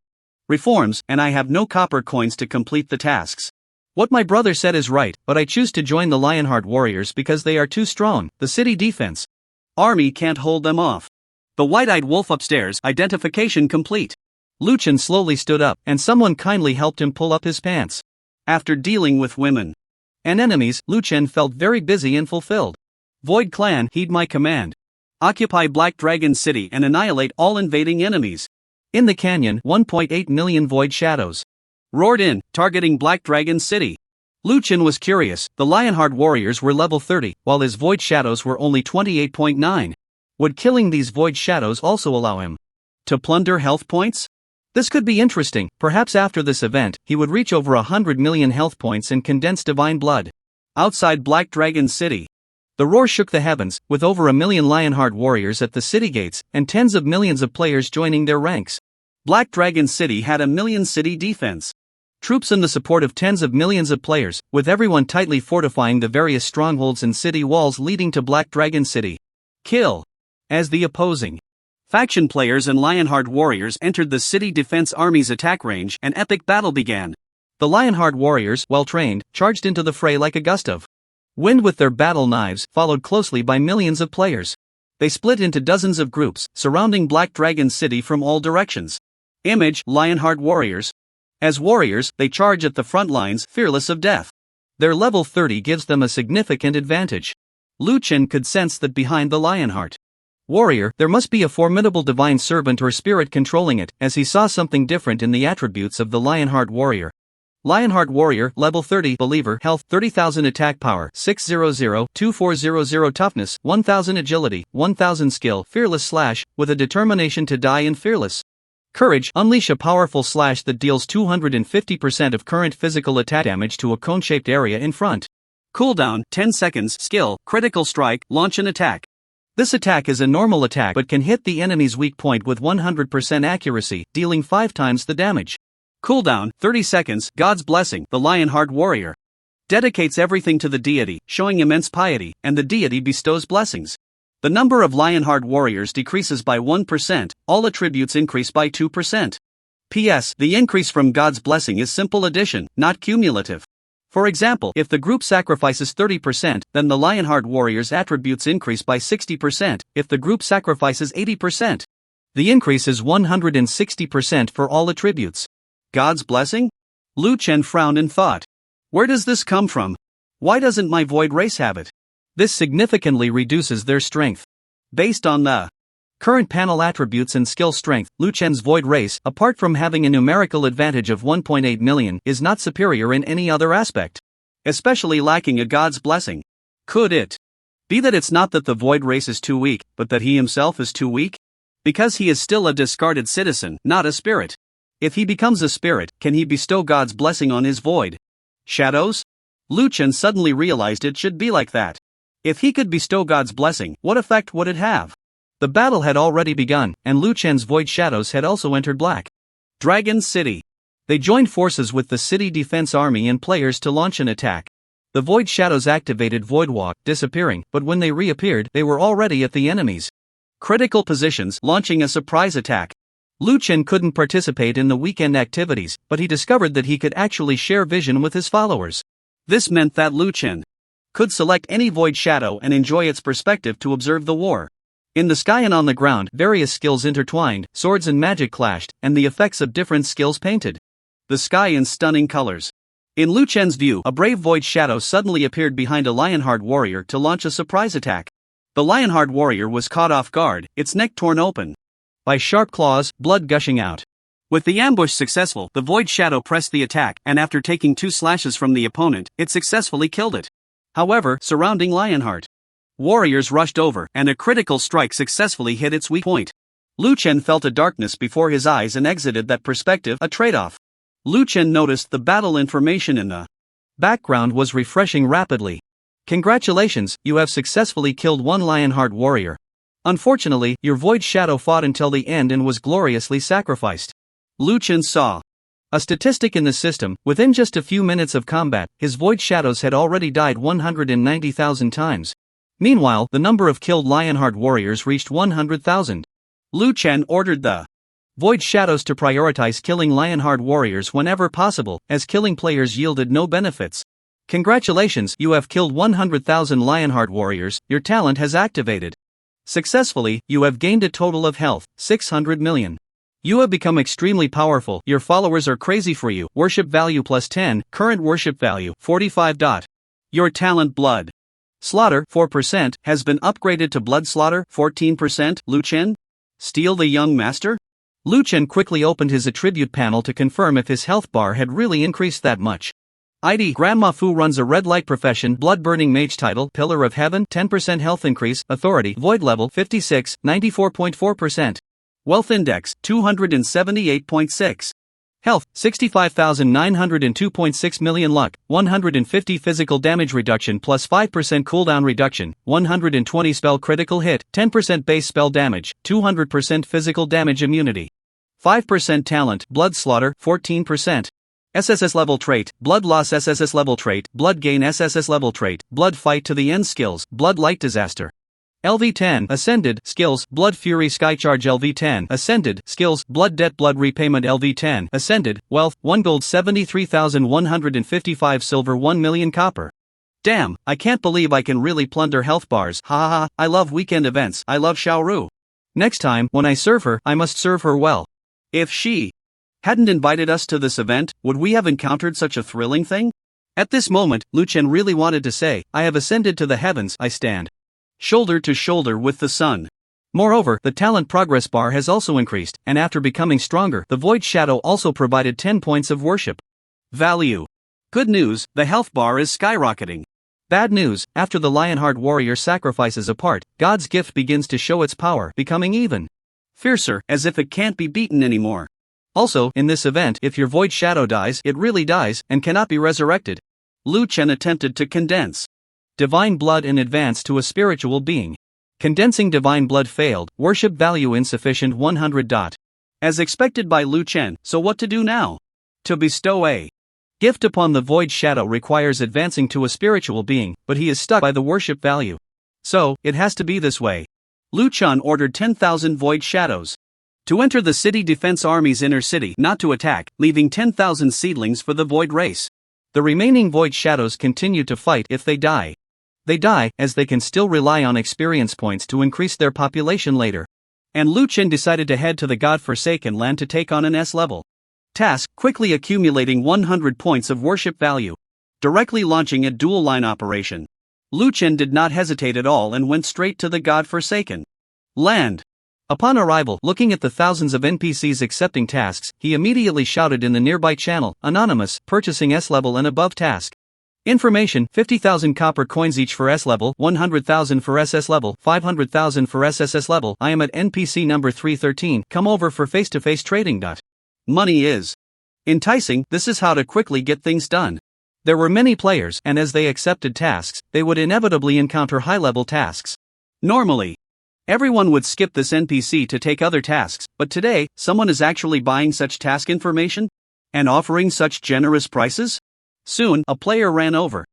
reforms, and I have no copper coins to complete the tasks. What my brother said is right, but I choose to join the Lionheart warriors because they are too strong. The city defense army can't hold them off. The white-eyed wolf upstairs, identification complete. Lu Chen slowly stood up, and someone kindly helped him pull up his pants. After dealing with women and enemies, Lu Chen felt very busy and fulfilled. Void Clan, heed my command. Occupy Black Dragon City and annihilate all invading enemies. In the canyon, 1.8 million void shadows roared in, targeting Black Dragon City. Lu Chen was curious. The Lionheart warriors were level 30, while his void shadows were only 28.9. Would killing these void shadows also allow him to plunder health points? This could be interesting. Perhaps after this event, he would reach over 100 million health points and condense divine blood. Outside Black Dragon City, the roar shook the heavens, with over 1 million Lionheart warriors at the city gates, and tens of millions of players joining their ranks. Black Dragon City had 1 million city defense troops and the support of tens of millions of players, with everyone tightly fortifying the various strongholds and city walls leading to Black Dragon City. Kill. As the opposing faction players and Lionheart warriors entered the city defense army's attack range, an epic battle began. The Lionheart warriors, well trained, charged into the fray like a gust of wind with their battle knives, followed closely by millions of players. They split into dozens of groups, surrounding Black Dragon City from all directions. Image: Lionheart warriors. As warriors, they charge at the front lines, fearless of death. Their level 30 gives them a significant advantage. Lu Chen could sense that behind the Lionheart warrior, there must be a formidable divine servant or spirit controlling it, as he saw something different in the attributes of the Lionheart warrior. Lionheart Warrior, level 30, Believer, health 30,000, attack power 600, 2400, toughness 1000, agility 1000, skill fearless slash, with a determination to die and fearless. Courage, unleash a powerful slash that deals 250% of current physical attack damage to a cone-shaped area in front. Cooldown 10 seconds, skill, critical strike, launch an attack. This attack is a normal attack but can hit the enemy's weak point with 100% accuracy, dealing 5 times the damage. Cooldown 30 seconds, God's Blessing, the Lionheart Warrior. Dedicates everything to the deity, showing immense piety, and the deity bestows blessings. The number of Lionheart Warriors decreases by 1%, all attributes increase by 2%. P.S. The increase from God's Blessing is simple addition, not cumulative. For example, if the group sacrifices 30%, then the Lionheart Warrior's attributes increase by 60%, if the group sacrifices 80%. The increase is 160% for all attributes. God's Blessing? Lu Chen frowned in thought. Where does this come from? Why doesn't my void race have it? This significantly reduces their strength. Based on the current panel attributes and skill strength, Lu Chen's void race, apart from having a numerical advantage of 1.8 million, is not superior in any other aspect. Especially lacking a God's Blessing. Could it be that it's not that the void race is too weak, but that he himself is too weak? Because he is still a discarded citizen, not a spirit. If he becomes a spirit, can he bestow God's blessing on his void shadows? Lu Chen suddenly realized it should be like that. If he could bestow God's blessing, what effect would it have? The battle had already begun, and Lu Chen's void shadows had also entered Black Dragon City. They joined forces with the city defense army and players to launch an attack. The void shadows activated Void Walk, disappearing, but when they reappeared, they were already at the enemy's critical positions, launching a surprise attack. Lu Chen couldn't participate in the weekend activities, but he discovered that he could actually share vision with his followers. This meant that Lu Chen could select any void shadow and enjoy its perspective to observe the war. In the sky and on the ground, various skills intertwined, swords and magic clashed, and the effects of different skills painted the sky in stunning colors. In Lu Chen's view, a brave void shadow suddenly appeared behind a Lionheart Warrior to launch a surprise attack. The Lionheart Warrior was caught off guard, its neck torn open by sharp claws, blood gushing out. With the ambush successful, the void shadow pressed the attack, and after taking 2 slashes from the opponent, it successfully killed it. However, surrounding Lionheart Warriors rushed over, and a critical strike successfully hit its weak point. Lu Chen felt a darkness before his eyes and exited that perspective, a trade-off. Lu Chen noticed the battle information in the background was refreshing rapidly. Congratulations, you have successfully killed 1 Lionheart Warrior. Unfortunately, your void shadow fought until the end and was gloriously sacrificed. Lu Chen saw a statistic in the system. Within just a few minutes of combat, his void shadows had already died 190,000 times. Meanwhile, the number of killed Lionheart Warriors reached 100,000. Lu Chen ordered the void shadows to prioritize killing Lionheart Warriors whenever possible, as killing players yielded no benefits. Congratulations, you have killed 100,000 Lionheart Warriors, your talent has activated. Successfully, you have gained a total of health, 600 million. You have become extremely powerful, your followers are crazy for you, worship value plus 10, current worship value, 45. Your talent Blood Slaughter, 4%, has been upgraded to Blood Slaughter, 14%, Lu Chen? Steal the Young Master? Lu Chen quickly opened his attribute panel to confirm if his health bar had really increased that much. ID Grandma Fu runs a red light profession, blood-burning mage title, Pillar of Heaven, 10% health increase, authority, void level, 56, 94.4%. Wealth index, 278.6. Health, 65,902.6 million. Luck, 150 physical damage reduction plus 5% cooldown reduction, 120 spell critical hit, 10% base spell damage, 200% physical damage immunity. 5% talent, Blood Slaughter, 14%. SSS level trait, Blood Loss SSS level trait, Blood Gain SSS level trait, Blood Fight to the End skills, Blood Light Disaster. LV10 Ascended skills, Blood Fury Skycharge LV10 Ascended skills, Blood Debt Blood Repayment LV10 Ascended, Wealth, 1 gold 73,155 silver 1 million copper. Damn, I can't believe I can really plunder health bars, ha ha ha, I love weekend events, I love Xiaoru. Next time, when I serve her, I must serve her well. If she hadn't invited us to this event, would we have encountered such a thrilling thing? At this moment, Lu Chen really wanted to say, I have ascended to the heavens, I stand shoulder to shoulder with the sun. Moreover, the talent progress bar has also increased, and after becoming stronger, the void shadow also provided 10 points of worship. Value. Good news, the health bar is skyrocketing. Bad news, after the Lionheart warrior sacrifices a part, God's gift begins to show its power, becoming even fiercer, as if it can't be beaten anymore. Also, in this event, if your Void Shadow dies, it really dies, and cannot be resurrected. Lu Chen attempted to condense divine blood in advance to a spiritual being. Condensing divine blood failed, worship value insufficient 100. As expected by Lu Chen, so what to do now? To bestow a gift upon the Void Shadow requires advancing to a spiritual being, but he is stuck by the worship value. So, it has to be this way. Lu Chen ordered 10,000 Void Shadows to enter the city defense army's inner city, not to attack, leaving 10,000 seedlings for the Void race. The remaining Void Shadows continue to fight if they die. They die, as they can still rely on experience points to increase their population later. And Lu Chen decided to head to the God-forsaken land to take on an S-level task, quickly accumulating 100 points of worship value. Directly launching a dual-line operation. Lu Chen did not hesitate at all and went straight to the God-forsaken land. Upon arrival, looking at the thousands of NPCs accepting tasks, he immediately shouted in the nearby channel, "Anonymous, purchasing S-level and above task. Information, 50,000 copper coins each for S-level, 100,000 for SS level, 500,000 for SSS level. I am at NPC number 313, come over for face-to-face trading. Money is enticing, this is how to quickly get things done." There were many players, and as they accepted tasks, they would inevitably encounter high-level tasks. Normally, everyone would skip this NPC to take other tasks, but today, someone is actually buying such task information? And offering such generous prices? Soon, a player ran over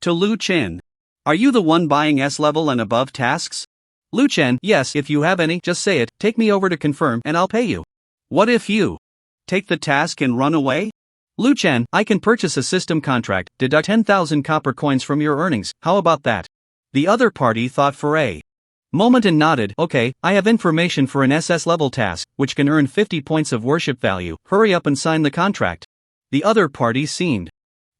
to Lu Chen. "Are you the one buying S-level and above tasks?" Lu Chen, "Yes, if you have any, just say it, take me over to confirm and I'll pay you." "What if you take the task and run away?" Lu Chen, "I can purchase a system contract, deduct 10,000 copper coins from your earnings, how about that?" The other party thought for a moment and nodded, "Okay, I have information for an SS level task, which can earn 50 points of worship value, hurry up and sign the contract." The other party seemed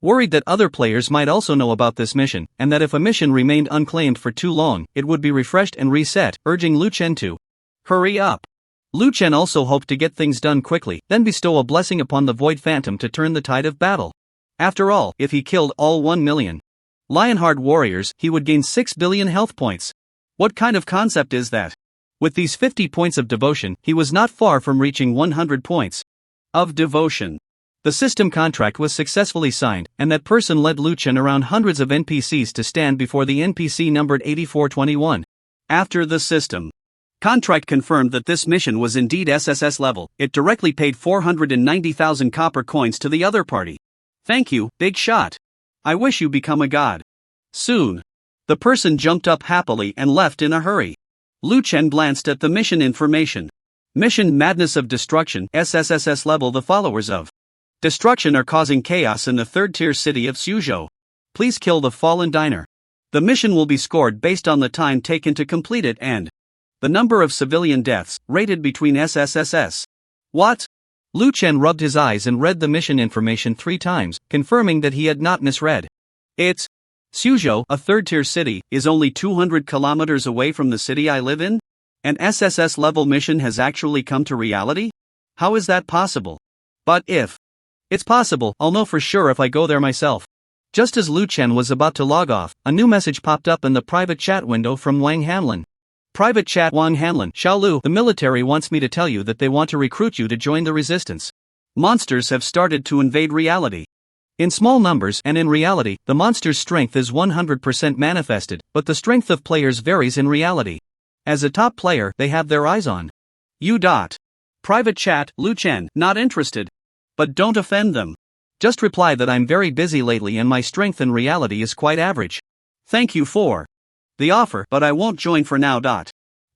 worried that other players might also know about this mission, and that if a mission remained unclaimed for too long, it would be refreshed and reset, urging Lu Chen to hurry up. Lu Chen also hoped to get things done quickly, then bestow a blessing upon the Void Phantom to turn the tide of battle. After all, if he killed all 1 million Lionheart warriors, he would gain 6 billion health points. What kind of concept is that? With these 50 points of devotion, he was not far from reaching 100 points of devotion. The system contract was successfully signed, and that person led Lu Chen around hundreds of NPCs to stand before the NPC numbered 8421. After the system contract confirmed that this mission was indeed SSS level, it directly paid 490,000 copper coins to the other party. "Thank you, big shot. I wish you become a god soon." The person jumped up happily and left in a hurry. Lu Chen glanced at the mission information. Mission Madness of Destruction, SSSS level. The followers of Destruction are causing chaos in the third-tier city of Suzhou. Please kill the fallen diner. The mission will be scored based on the time taken to complete it and the number of civilian deaths, rated between SSSS. What? Lu Chen rubbed his eyes and read the mission information 3 times, confirming that he had not misread. It's Suzhou, a third-tier city, is only 200 kilometers away from the city I live in? An SSS-level mission has actually come to reality? How is that possible? But if it's possible, I'll know for sure if I go there myself. Just as Lu Chen was about to log off, a new message popped up in the private chat window from Wang Hanlin. Private chat. Wang Hanlin, Xiaolu, the military wants me to tell you that they want to recruit you to join the resistance. Monsters have started to invade reality. In small numbers, and in reality, the monster's strength is 100% manifested, but the strength of players varies in reality. As a top player, they have their eyes on you. Private chat. Lu Chen, not interested. But don't offend them. Just reply that I'm very busy lately and my strength in reality is quite average. Thank you for the offer, but I won't join for now.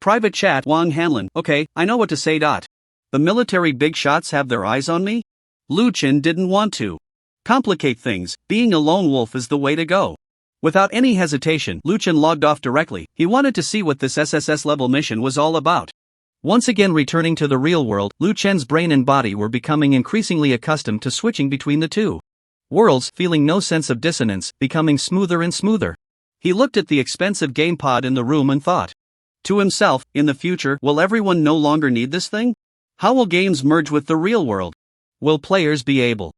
Private chat. Wang Hanlin, okay, I know what to say. The military big shots have their eyes on me? Lu Chen didn't want to complicate things, being a lone wolf is the way to go. Without any hesitation, Lu Chen logged off directly. He wanted to see what this SSS level mission was all about. Once again returning to the real world, Lu Chen's brain and body were becoming increasingly accustomed to switching between the two worlds, feeling no sense of dissonance, becoming smoother and smoother. He looked at the expensive game pod in the room and thought to himself, in the future, will everyone no longer need this thing? How will games merge with the real world? Will players be able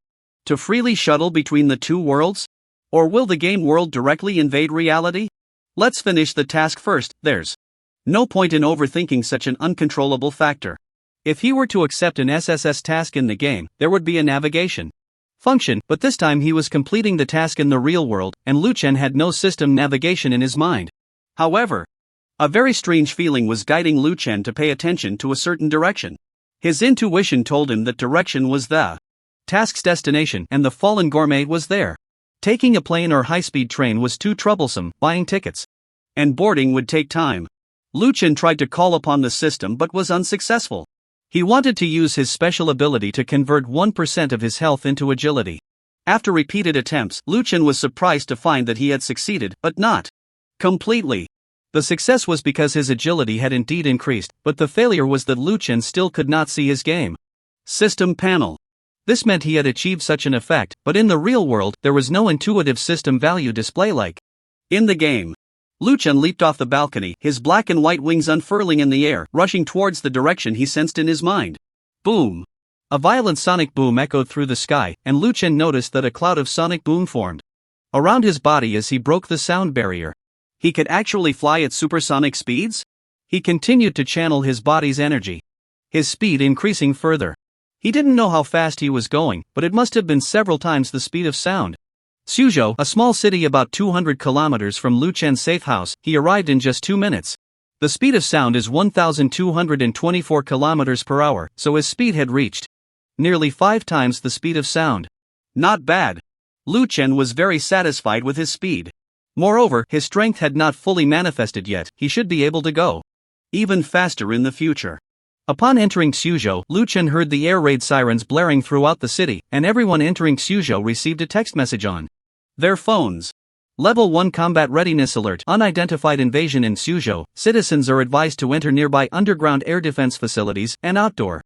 To freely shuttle between the two worlds? Or will the game world directly invade reality? Let's finish the task first. There's no point in overthinking such an uncontrollable factor. If he were to accept an SSS task in the game, there would be a navigation function, but this time he was completing the task in the real world, and Lu Chen had no system navigation in his mind. However, a very strange feeling was guiding Lu Chen to pay attention to a certain direction. His intuition told him that direction was the task's destination, and the fallen gourmet was there. Taking a plane or high-speed train was too troublesome, buying tickets and boarding would take time. Lu Chen tried to call upon the system but was unsuccessful. He wanted to use his special ability to convert 1% of his health into agility. After repeated attempts, Lu Chen was surprised to find that he had succeeded, but not completely. The success was because his agility had indeed increased, but the failure was that Lu Chen still could not see his game system panel. This meant he had achieved such an effect, but in the real world, there was no intuitive system value display like in the game. Lu Chen leaped off the balcony, his black and white wings unfurling in the air, rushing towards the direction he sensed in his mind. Boom! A violent sonic boom echoed through the sky, and Lu Chen noticed that a cloud of sonic boom formed around his body as he broke the sound barrier. He could actually fly at supersonic speeds? He continued to channel his body's energy, his speed increasing further. He didn't know how fast he was going, but it must have been several times the speed of sound. Suzhou, a small city about 200 kilometers from Lu Chen's safe house, he arrived in just 2 minutes. The speed of sound is 1,224 kilometers per hour, so his speed had reached nearly 5 times the speed of sound. Not bad. Lu Chen was very satisfied with his speed. Moreover, his strength had not fully manifested yet, he should be able to go even faster in the future. Upon entering Suzhou, Lu Chen heard the air raid sirens blaring throughout the city, and everyone entering Suzhou received a text message on their phones. Level 1 Combat Readiness Alert. Unidentified invasion in Suzhou. Citizens are advised to enter nearby underground air defense facilities, and outdoor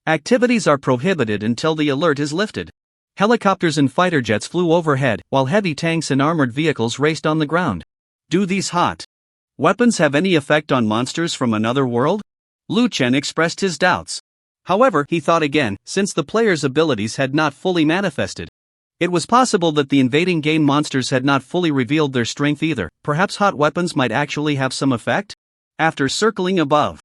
activities are prohibited until the alert is lifted. Helicopters and fighter jets flew overhead, while heavy tanks and armored vehicles raced on the ground. Do these hot weapons have any effect on monsters from another world? Lu Chen expressed his doubts. However, he thought again, since the player's abilities had not fully manifested, it was possible that the invading game monsters had not fully revealed their strength either. Perhaps hot weapons might actually have some effect? After circling above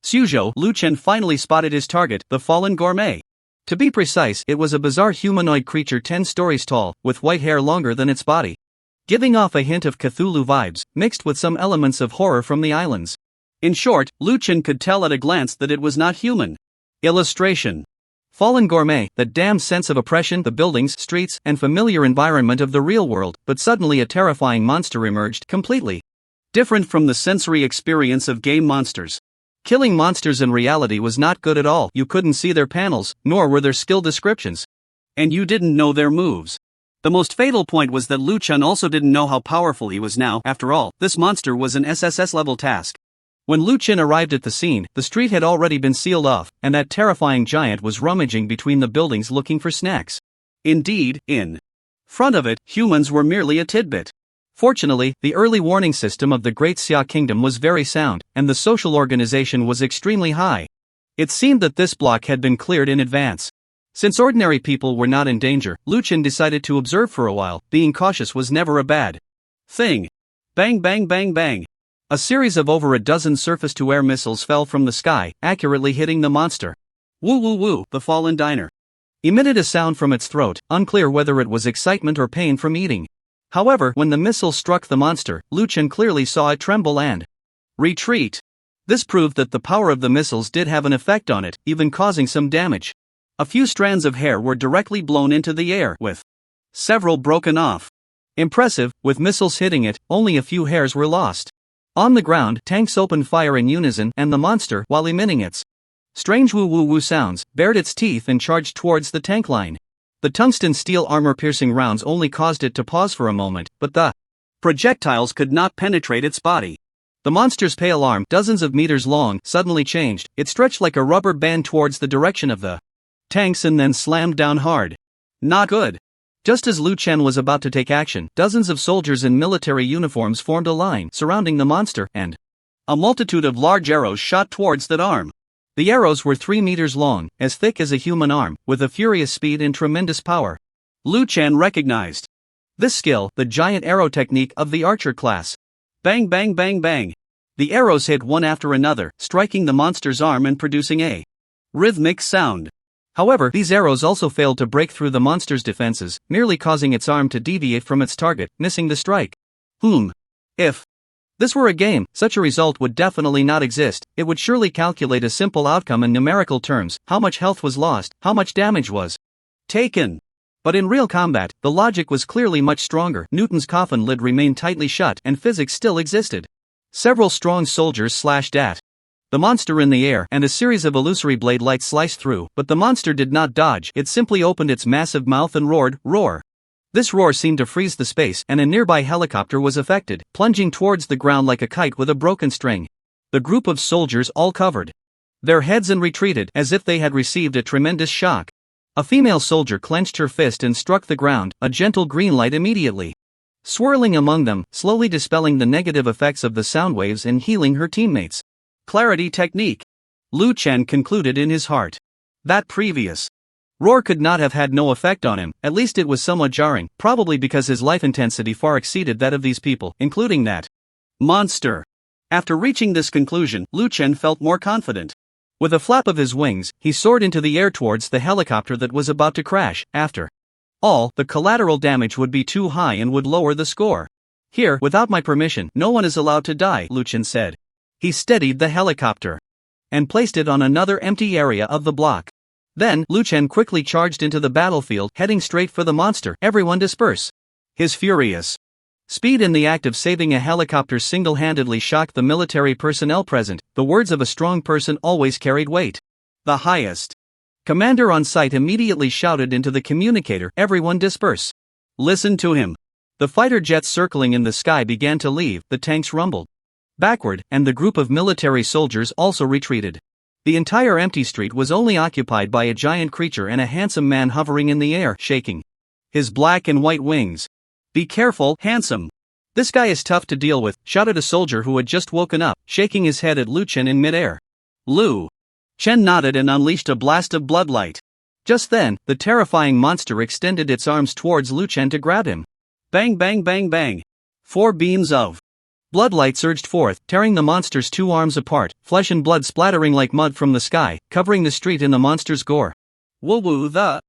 Suzhou, Lu Chen finally spotted his target, the fallen gourmet. To be precise, it was a bizarre humanoid creature 10 stories tall, with white hair longer than its body, giving off a hint of Cthulhu vibes, mixed with some elements of horror from the islands. In short, Lu Chen could tell at a glance that it was not human. Illustration. Fallen gourmet, that damn sense of oppression, the buildings, streets, and familiar environment of the real world, but suddenly a terrifying monster emerged, completely different from the sensory experience of game monsters. Killing monsters in reality was not good at all. You couldn't see their panels, nor were there skill descriptions. And you didn't know their moves. The most fatal point was that Lu Chen also didn't know how powerful he was now. After all, this monster was an SSS level task. When Lu Chen arrived at the scene, the street had already been sealed off, and that terrifying giant was rummaging between the buildings looking for snacks. Indeed, in front of it, humans were merely a tidbit. Fortunately, the early warning system of the Great Xia Kingdom was very sound, and the social organization was extremely high. It seemed that this block had been cleared in advance. Since ordinary people were not in danger, Lu Chen decided to observe for a while. Being cautious was never a bad thing. Bang bang bang bang. A series of over a dozen surface-to-air missiles fell from the sky, accurately hitting the monster. Woo woo woo, the fallen diner emitted a sound from its throat, unclear whether it was excitement or pain from eating. However, when the missile struck the monster, Lu Chen clearly saw it tremble and retreat. This proved that the power of the missiles did have an effect on it, even causing some damage. A few strands of hair were directly blown into the air, with several broken off. Impressive, with missiles hitting it, only a few hairs were lost. On the ground, tanks opened fire in unison, and the monster, while emitting its strange woo-woo-woo sounds, bared its teeth and charged towards the tank line. The tungsten steel armor-piercing rounds only caused it to pause for a moment, but the projectiles could not penetrate its body. The monster's pale arm, dozens of meters long, suddenly changed. It stretched like a rubber band towards the direction of the tanks and then slammed down hard. Not good. Just as Lu Chen was about to take action, dozens of soldiers in military uniforms formed a line surrounding the monster, and a multitude of large arrows shot towards that arm. The arrows were 3 meters long, as thick as a human arm, with a furious speed and tremendous power. Lu Chen recognized. This skill, the giant arrow technique of the archer class. Bang bang bang bang. The arrows hit one after another, striking the monster's arm and producing a rhythmic sound. However, these arrows also failed to break through the monster's defenses, merely causing its arm to deviate from its target, missing the strike. If this were a game, such a result would definitely not exist. It would surely calculate a simple outcome in numerical terms: how much health was lost, how much damage was taken. But in real combat, the logic was clearly much stronger. Newton's coffin lid remained tightly shut and physics still existed. Several strong soldiers slashed at the monster in the air, and a series of illusory blade lights sliced through, but the monster did not dodge. It simply opened its massive mouth and roared, roar. This roar seemed to freeze the space, and a nearby helicopter was affected, plunging towards the ground like a kite with a broken string. The group of soldiers all covered their heads and retreated, as if they had received a tremendous shock. A female soldier clenched her fist and struck the ground, a gentle green light immediately swirling among them, slowly dispelling the negative effects of the sound waves and healing her teammates. Clarity technique. Lu Chen concluded in his heart. That previous roar could not have had no effect on him. At least it was somewhat jarring, probably because his life intensity far exceeded that of these people, including that monster. After reaching this conclusion, Lu Chen felt more confident. With a flap of his wings, he soared into the air towards the helicopter that was about to crash. After all, the collateral damage would be too high and would lower the score. Here, without my permission, no one is allowed to die, Lu Chen said. He steadied the helicopter and placed it on another empty area of the block. Then, Lu Chen quickly charged into the battlefield, heading straight for the monster. Everyone disperse. His furious speed in the act of saving a helicopter single-handedly shocked the military personnel present. The words of a strong person always carried weight. The highest commander on site immediately shouted into the communicator, "Everyone disperse. Listen to him." The fighter jets circling in the sky began to leave, the tanks rumbled backward, and the group of military soldiers also retreated. The entire empty street was only occupied by a giant creature and a handsome man hovering in the air, shaking his black and white wings. "Be careful, handsome. This guy is tough to deal with," shouted a soldier who had just woken up, shaking his head at Lu Chen in midair. Lu Chen nodded and unleashed a blast of bloodlight. Just then, the terrifying monster extended its arms towards Lu Chen to grab him. Bang bang bang bang. 4 beams of bloodlight surged forth, tearing the monster's 2 arms apart, flesh and blood splattering like mud from the sky, covering the street in the monster's gore. Woo woo. The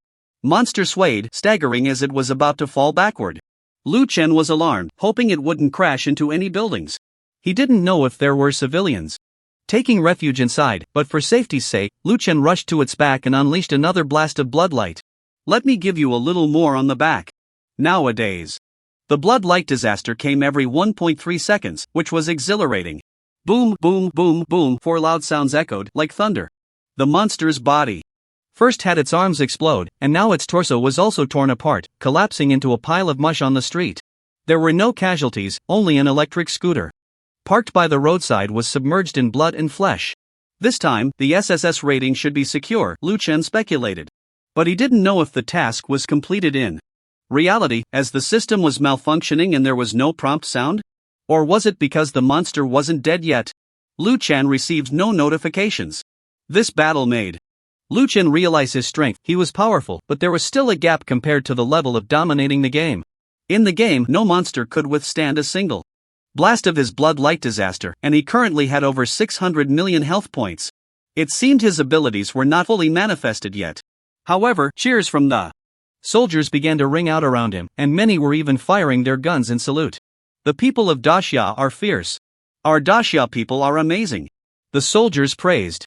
monster swayed, staggering as it was about to fall backward. Lu Chen was alarmed, hoping it wouldn't crash into any buildings. He didn't know if there were civilians taking refuge inside, but for safety's sake, Lu Chen rushed to its back and unleashed another blast of bloodlight. Let me give you a little more on the back. Nowadays, the blood light disaster came every 1.3 seconds, which was exhilarating. Boom, boom, boom, boom, 4 loud sounds echoed like thunder. The monster's body first had its arms explode, and now its torso was also torn apart, collapsing into a pile of mush on the street. There were no casualties, only an electric scooter parked by the roadside was submerged in blood and flesh. This time, the SSS rating should be secure, Lu Chen speculated. But he didn't know if the task was completed in reality, as the system was malfunctioning and there was no prompt sound? Or was it because the monster wasn't dead yet? Lu Chen received no notifications. This battle made Lu Chen realize his strength. He was powerful, but there was still a gap compared to the level of dominating the game. In the game, no monster could withstand a single blast of his blood light disaster, and he currently had over 600 million health points. It seemed his abilities were not fully manifested yet. However, cheers from the soldiers began to ring out around him, and many were even firing their guns in salute. The people of Daxia are fierce. Our Daxia people are amazing. The soldiers praised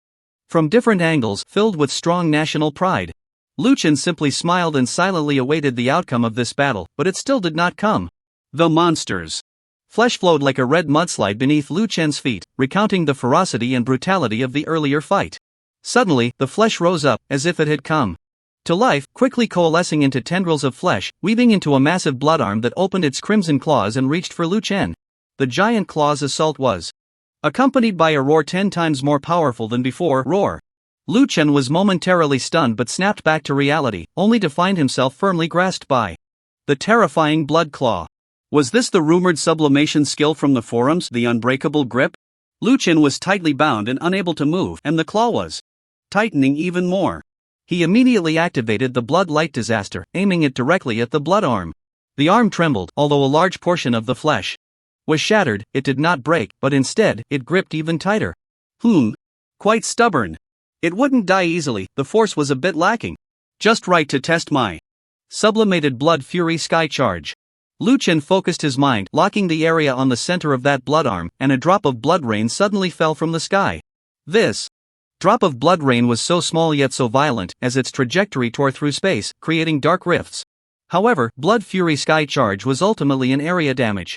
from different angles, filled with strong national pride. Lu Chen simply smiled and silently awaited the outcome of this battle, but it still did not come. The monsters' flesh flowed like a red mudslide beneath Lu Chen's feet, recounting the ferocity and brutality of the earlier fight. Suddenly, the flesh rose up, as if it had come to life, quickly coalescing into tendrils of flesh, weaving into a massive blood arm that opened its crimson claws and reached for Lu Chen. The giant claw's assault was accompanied by a roar 10 times more powerful than before. Roar. Lu Chen was momentarily stunned but snapped back to reality, only to find himself firmly grasped by the terrifying blood claw. Was this the rumored sublimation skill from the forums, the unbreakable grip? Lu Chen was tightly bound and unable to move, and the claw was tightening even more. He immediately activated the blood light disaster, aiming it directly at the blood arm. The arm trembled, although a large portion of the flesh was shattered. It did not break, but instead, it gripped even tighter. Quite stubborn. It wouldn't die easily, the force was a bit lacking. Just right to test my sublimated blood fury sky charge. Lu Chen focused his mind, locking the area on the center of that blood arm, and a drop of blood rain suddenly fell from the sky. This drop of blood rain was so small yet so violent, as its trajectory tore through space, creating dark rifts. However, Blood Fury Sky Charge was ultimately an area damage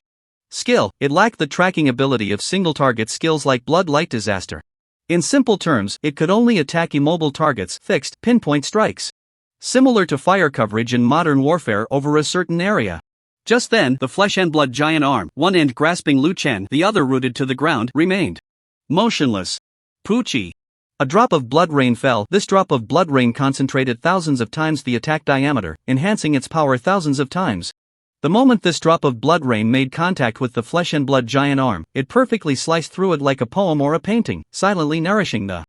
skill. It lacked the tracking ability of single-target skills like Blood Light Disaster. In simple terms, it could only attack immobile targets, fixed, pinpoint strikes. Similar to fire coverage in modern warfare over a certain area. Just then, the flesh and blood giant arm, one end grasping Lu Chen, the other rooted to the ground, remained motionless. Poochie. A drop of blood rain fell. This drop of blood rain concentrated thousands of times the attack diameter, enhancing its power thousands of times. The moment this drop of blood rain made contact with the flesh and blood giant arm, it perfectly sliced through it like a poem or a painting, silently nourishing the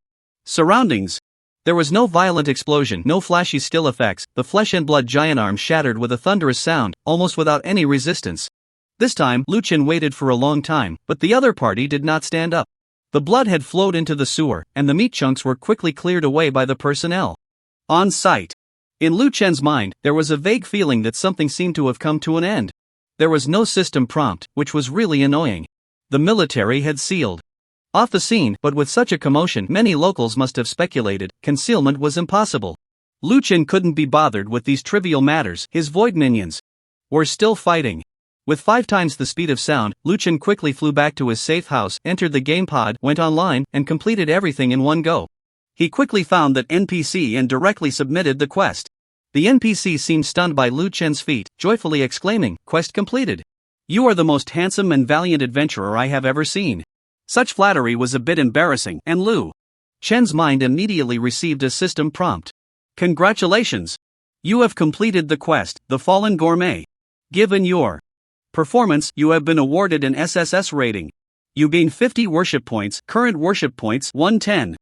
surroundings. There was no violent explosion, no flashy still effects. The flesh and blood giant arm shattered with a thunderous sound, almost without any resistance. This time, Lu Chen waited for a long time, but the other party did not stand up. The blood had flowed into the sewer, and the meat chunks were quickly cleared away by the personnel on site. In Lu Chen's mind, there was a vague feeling that something seemed to have come to an end. There was no system prompt, which was really annoying. The military had sealed off the scene, but with such a commotion, many locals must have speculated concealment was impossible. Lu Chen couldn't be bothered with these trivial matters. His void minions were still fighting. With 5 times the speed of sound, Lu Chen quickly flew back to his safe house, entered the game pod, went online, and completed everything in one go. He quickly found that NPC and directly submitted the quest. The NPC seemed stunned by Lu Chen's feat, joyfully exclaiming, "Quest completed. You are the most handsome and valiant adventurer I have ever seen." Such flattery was a bit embarrassing, and Lu Chen's mind immediately received a system prompt. "Congratulations! You have completed the quest, The Fallen Gourmet. Given your performance, you have been awarded an SSS rating. You gain 50 worship points, current worship points 110.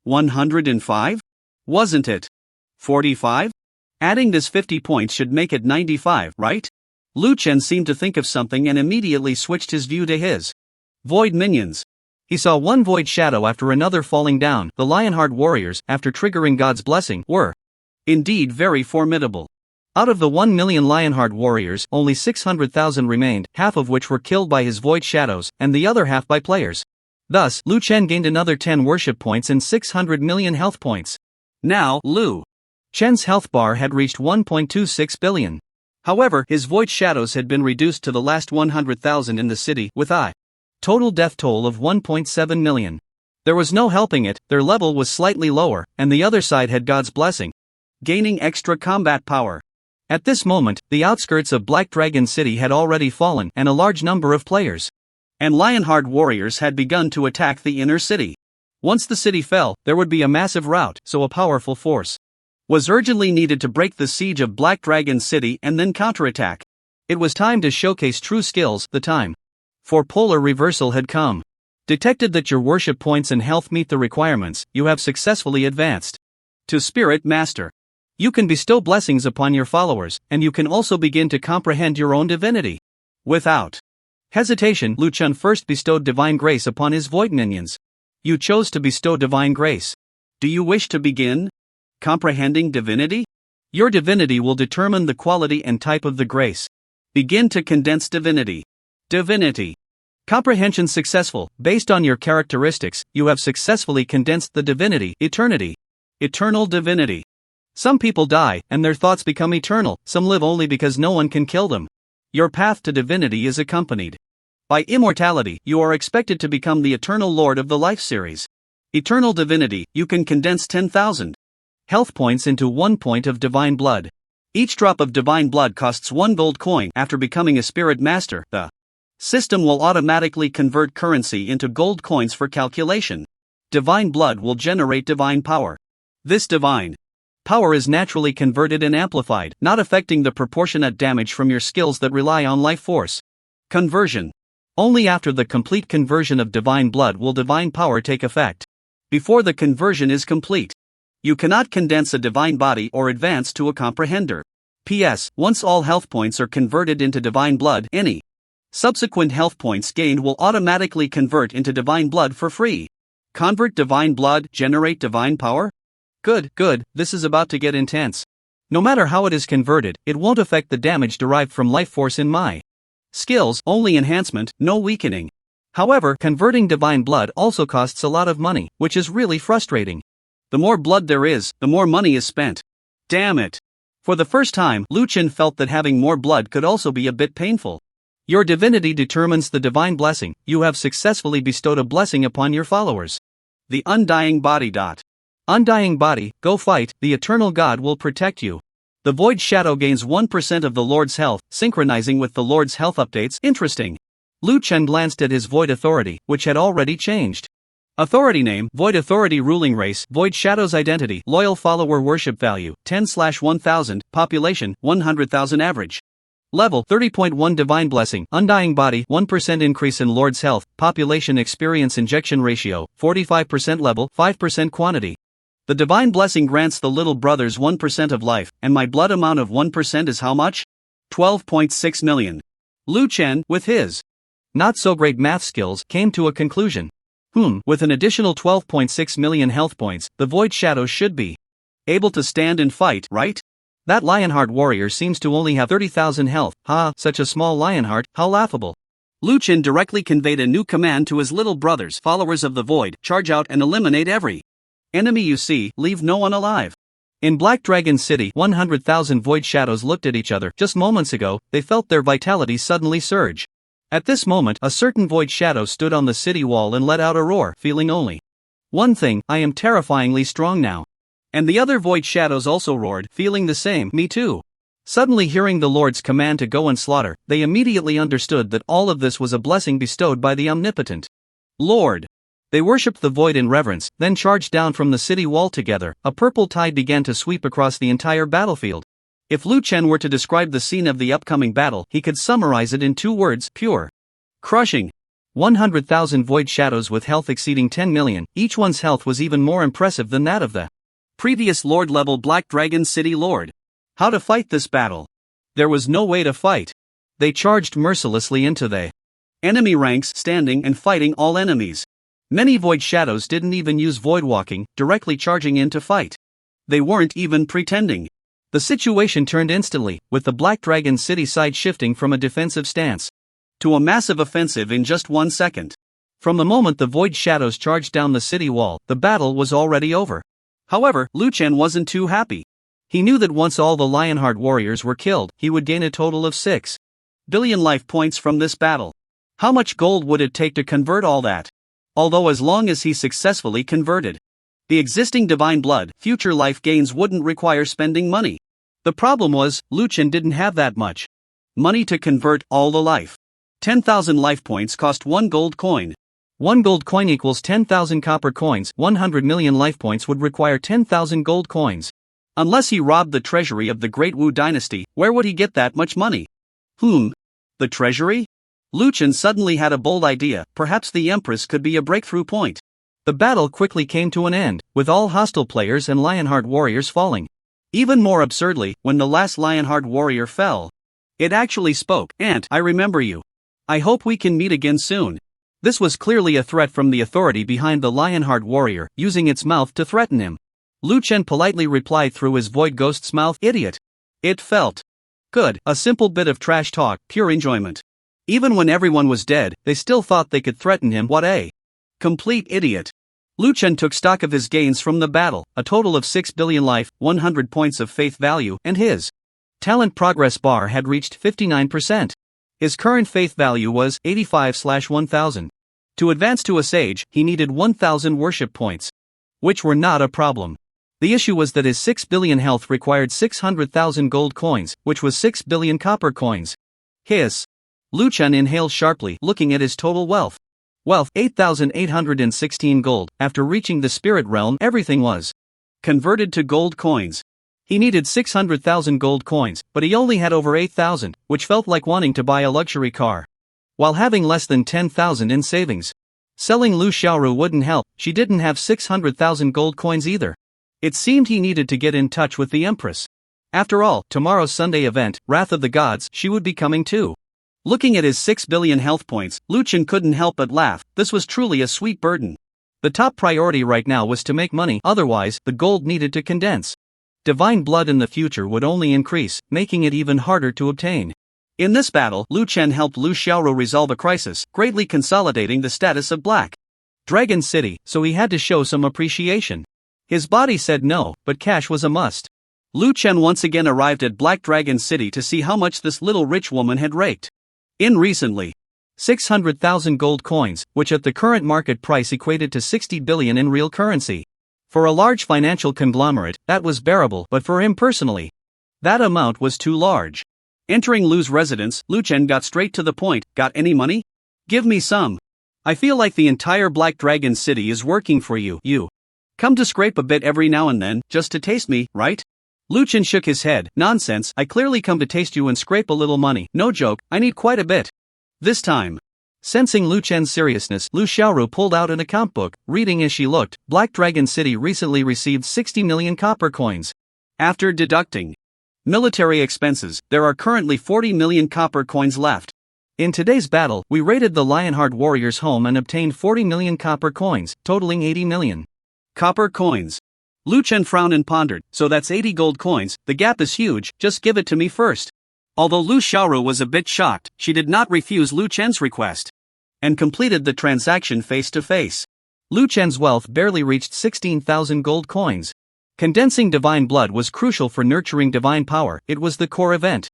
105? Wasn't it 45? Adding this 50 points should make it 95, right?" Lu Chen seemed to think of something and immediately switched his view to his void minions. He saw one void shadow after another falling down. The Lionheart warriors, after triggering God's blessing, were indeed very formidable. Out of the 1 million Lionheart warriors, only 600,000 remained, half of which were killed by his void shadows, and the other half by players. Thus, Lu Chen gained another 10 worship points and 600 million health points. Now, Lu Chen's health bar had reached 1.26 billion. However, his void shadows had been reduced to the last 100,000 in the city, with a total death toll of 1.7 million. There was no helping it, their level was slightly lower, and the other side had God's blessing, gaining extra combat power. At this moment, the outskirts of Black Dragon City had already fallen, and a large number of players and Lionheart warriors had begun to attack the inner city. Once the city fell, there would be a massive rout, so a powerful force was urgently needed to break the siege of Black Dragon City and then counterattack. It was time to showcase true skills. The time for polar reversal had come. Detected that your worship points and health meet the requirements, you have successfully advanced to Spirit Master. You can bestow blessings upon your followers, and you can also begin to comprehend your own divinity. Without hesitation, Lu Chen first bestowed divine grace upon his void minions. You chose to bestow divine grace. Do you wish to begin comprehending divinity? Your divinity will determine the quality and type of the grace. Begin to condense divinity. Divinity. Comprehension successful. Based on your characteristics, you have successfully condensed the divinity. Eternity. Eternal divinity. Some people die, and their thoughts become eternal. Some live only because no one can kill them. Your path to divinity is accompanied by immortality. You are expected to become the eternal lord of the life series. Eternal divinity. You can condense 10,000 health points into 1 point of divine blood. Each drop of divine blood costs 1 gold coin. After becoming a spirit master, the system will automatically convert currency into gold coins for calculation. Divine blood will generate divine power. This divine power is naturally converted and amplified, not affecting the proportionate damage from your skills that rely on life force conversion. Only after the complete conversion of divine blood will divine power take effect. Before the conversion is complete, You cannot condense a divine body or advance to a comprehender. P.S. Once all health points are converted into divine blood, any subsequent health points gained will automatically convert into divine blood for free. Convert divine blood, generate divine power? Good, this is about to get intense. No matter how it is converted, it won't affect the damage derived from life force in my skills, only enhancement, no weakening. However, converting divine blood also costs a lot of money, which is really frustrating. The more blood there is, the more money is spent. Damn it. For the first time, Lu Chen felt that having more blood could also be a bit painful. Your divinity determines the divine blessing. You have successfully bestowed a blessing upon your followers. The undying body. Undying body, go fight, the eternal God will protect you. The void shadow gains 1% of the Lord's health, synchronizing with the Lord's health updates. Interesting. Lu Chen glanced at his void authority, which had already changed. Authority name, Void Authority Ruling Race, Void Shadow's Identity, Loyal Follower Worship Value, 10/1000, Population, 100,000 Average. Level, 30.1 Divine Blessing, Undying Body, 1% increase in Lord's Health, Population Experience Injection Ratio, 45% Level, 5% Quantity. The Divine Blessing grants the little brothers 1% of life, and my blood amount of 1% is how much? 12.6 million. Lu Chen, with his not-so-great math skills, came to a conclusion. With an additional 12.6 million health points, the Void Shadows should be able to stand and fight, right? That Lionheart warrior seems to only have 30,000 health. Such a small Lionheart, how laughable. Lu Chen directly conveyed a new command to his little brothers, followers of the Void: charge out and eliminate every enemy you see, leave no one alive. In Black Dragon City, 100,000 Void Shadows looked at each other. Just moments ago, they felt their vitality suddenly surge. At this moment, a certain Void Shadow stood on the city wall and let out a roar, feeling only one thing: I am terrifyingly strong now. And the other Void Shadows also roared, feeling the same: me too. Suddenly hearing the Lord's command to go and slaughter, they immediately understood that all of this was a blessing bestowed by the omnipotent Lord. They worshipped the Void in reverence, then charged down from the city wall together. A purple tide began to sweep across the entire battlefield. If Lu Chen were to describe the scene of the upcoming battle, he could summarize it in 2 words: pure, crushing. 100,000 Void Shadows with health exceeding 10 million, each one's health was even more impressive than that of the previous Lord-level Black Dragon City Lord. How to fight this battle? There was no way to fight. They charged mercilessly into the enemy ranks, standing and fighting all enemies. Many Void Shadows didn't even use Void Walking, directly charging in to fight. They weren't even pretending. The situation turned instantly, with the Black Dragon City side shifting from a defensive stance to a massive offensive in just 1 second. From the moment the Void Shadows charged down the city wall, the battle was already over. However, Lu Chen wasn't too happy. He knew that once all the Lionheart warriors were killed, he would gain a total of 6 billion life points from this battle. How much gold would it take to convert all that? Although as long as he successfully converted the existing divine blood, future life gains wouldn't require spending money. The problem was, Lu Chen didn't have that much money to convert all the life. 10,000 life points cost 1 gold coin. 1 gold coin equals 10,000 copper coins. 100 million life points would require 10,000 gold coins. Unless he robbed the treasury of the Great Wu dynasty, where would he get that much money? The treasury? Lu Chen suddenly had a bold idea: perhaps the Empress could be a breakthrough point. The battle quickly came to an end, with all hostile players and Lionheart warriors falling. Even more absurdly, when the last Lionheart warrior fell, it actually spoke: "Aunt, I remember you. I hope we can meet again soon." This was clearly a threat from the authority behind the Lionheart warrior, using its mouth to threaten him. Lu Chen politely replied through his void ghost's mouth: "Idiot." It felt good, a simple bit of trash talk, pure enjoyment. Even when everyone was dead, they still thought they could threaten him. What a complete idiot. Lu Chen took stock of his gains from the battle, a total of 6 billion life, 100 points of faith value, and his talent progress bar had reached 59%. His current faith value was 85/1000. To advance to a sage, he needed 1000 worship points, which were not a problem. The issue was that his 6 billion health required 600,000 gold coins, which was 6 billion copper coins. Hiss. Lu Chen inhaled sharply, looking at his total wealth. 8,816 gold. After reaching the spirit realm, everything was converted to gold coins. He needed 600,000 gold coins, but he only had over 8,000, which felt like wanting to buy a luxury car while having less than 10,000 in savings. Selling Lu Xiaoru wouldn't help. She didn't have 600,000 gold coins either. It seemed he needed to get in touch with the Empress. After all, tomorrow's Sunday event, Wrath of the Gods, she would be coming too. Looking at his 6 billion health points, Lu Chen couldn't help but laugh. This was truly a sweet burden. The top priority right now was to make money, otherwise, the gold needed to condense. Divine blood in the future would only increase, making it even harder to obtain. In this battle, Lu Chen helped Lu Xiaoru resolve a crisis, greatly consolidating the status of Black Dragon City, so he had to show some appreciation. His body said no, but cash was a must. Lu Chen once again arrived at Black Dragon City to see how much this little rich woman had raked in recently. 600,000 gold coins, which at the current market price equated to 60 billion in real currency. For a large financial conglomerate, that was bearable, but for him personally, that amount was too large. Entering Lu's residence, Lu Chen got straight to the point. Got any money? Give me some. I feel like the entire Black Dragon City is working for you. You come to scrape a bit every now and then, just to taste me, right? Lu Chen shook his head. Nonsense, I clearly come to taste you and scrape a little money. No joke, I need quite a bit. This time. Sensing Lu Chen's seriousness, Lu Xiaoru pulled out an account book, reading as she looked. Black Dragon City recently received 60 million copper coins. After deducting military expenses, there are currently 40 million copper coins left. In today's battle, we raided the Lionheart warrior's home and obtained 40 million copper coins, totaling 80 million copper coins. Lu Chen frowned and pondered. So that's 80 gold coins, the gap is huge, just give it to me first. Although Lu Xiaoru was a bit shocked, she did not refuse Lu Chen's request and completed the transaction face to face. Lu Chen's wealth barely reached 16,000 gold coins. Condensing divine blood was crucial for nurturing divine power. It was the core event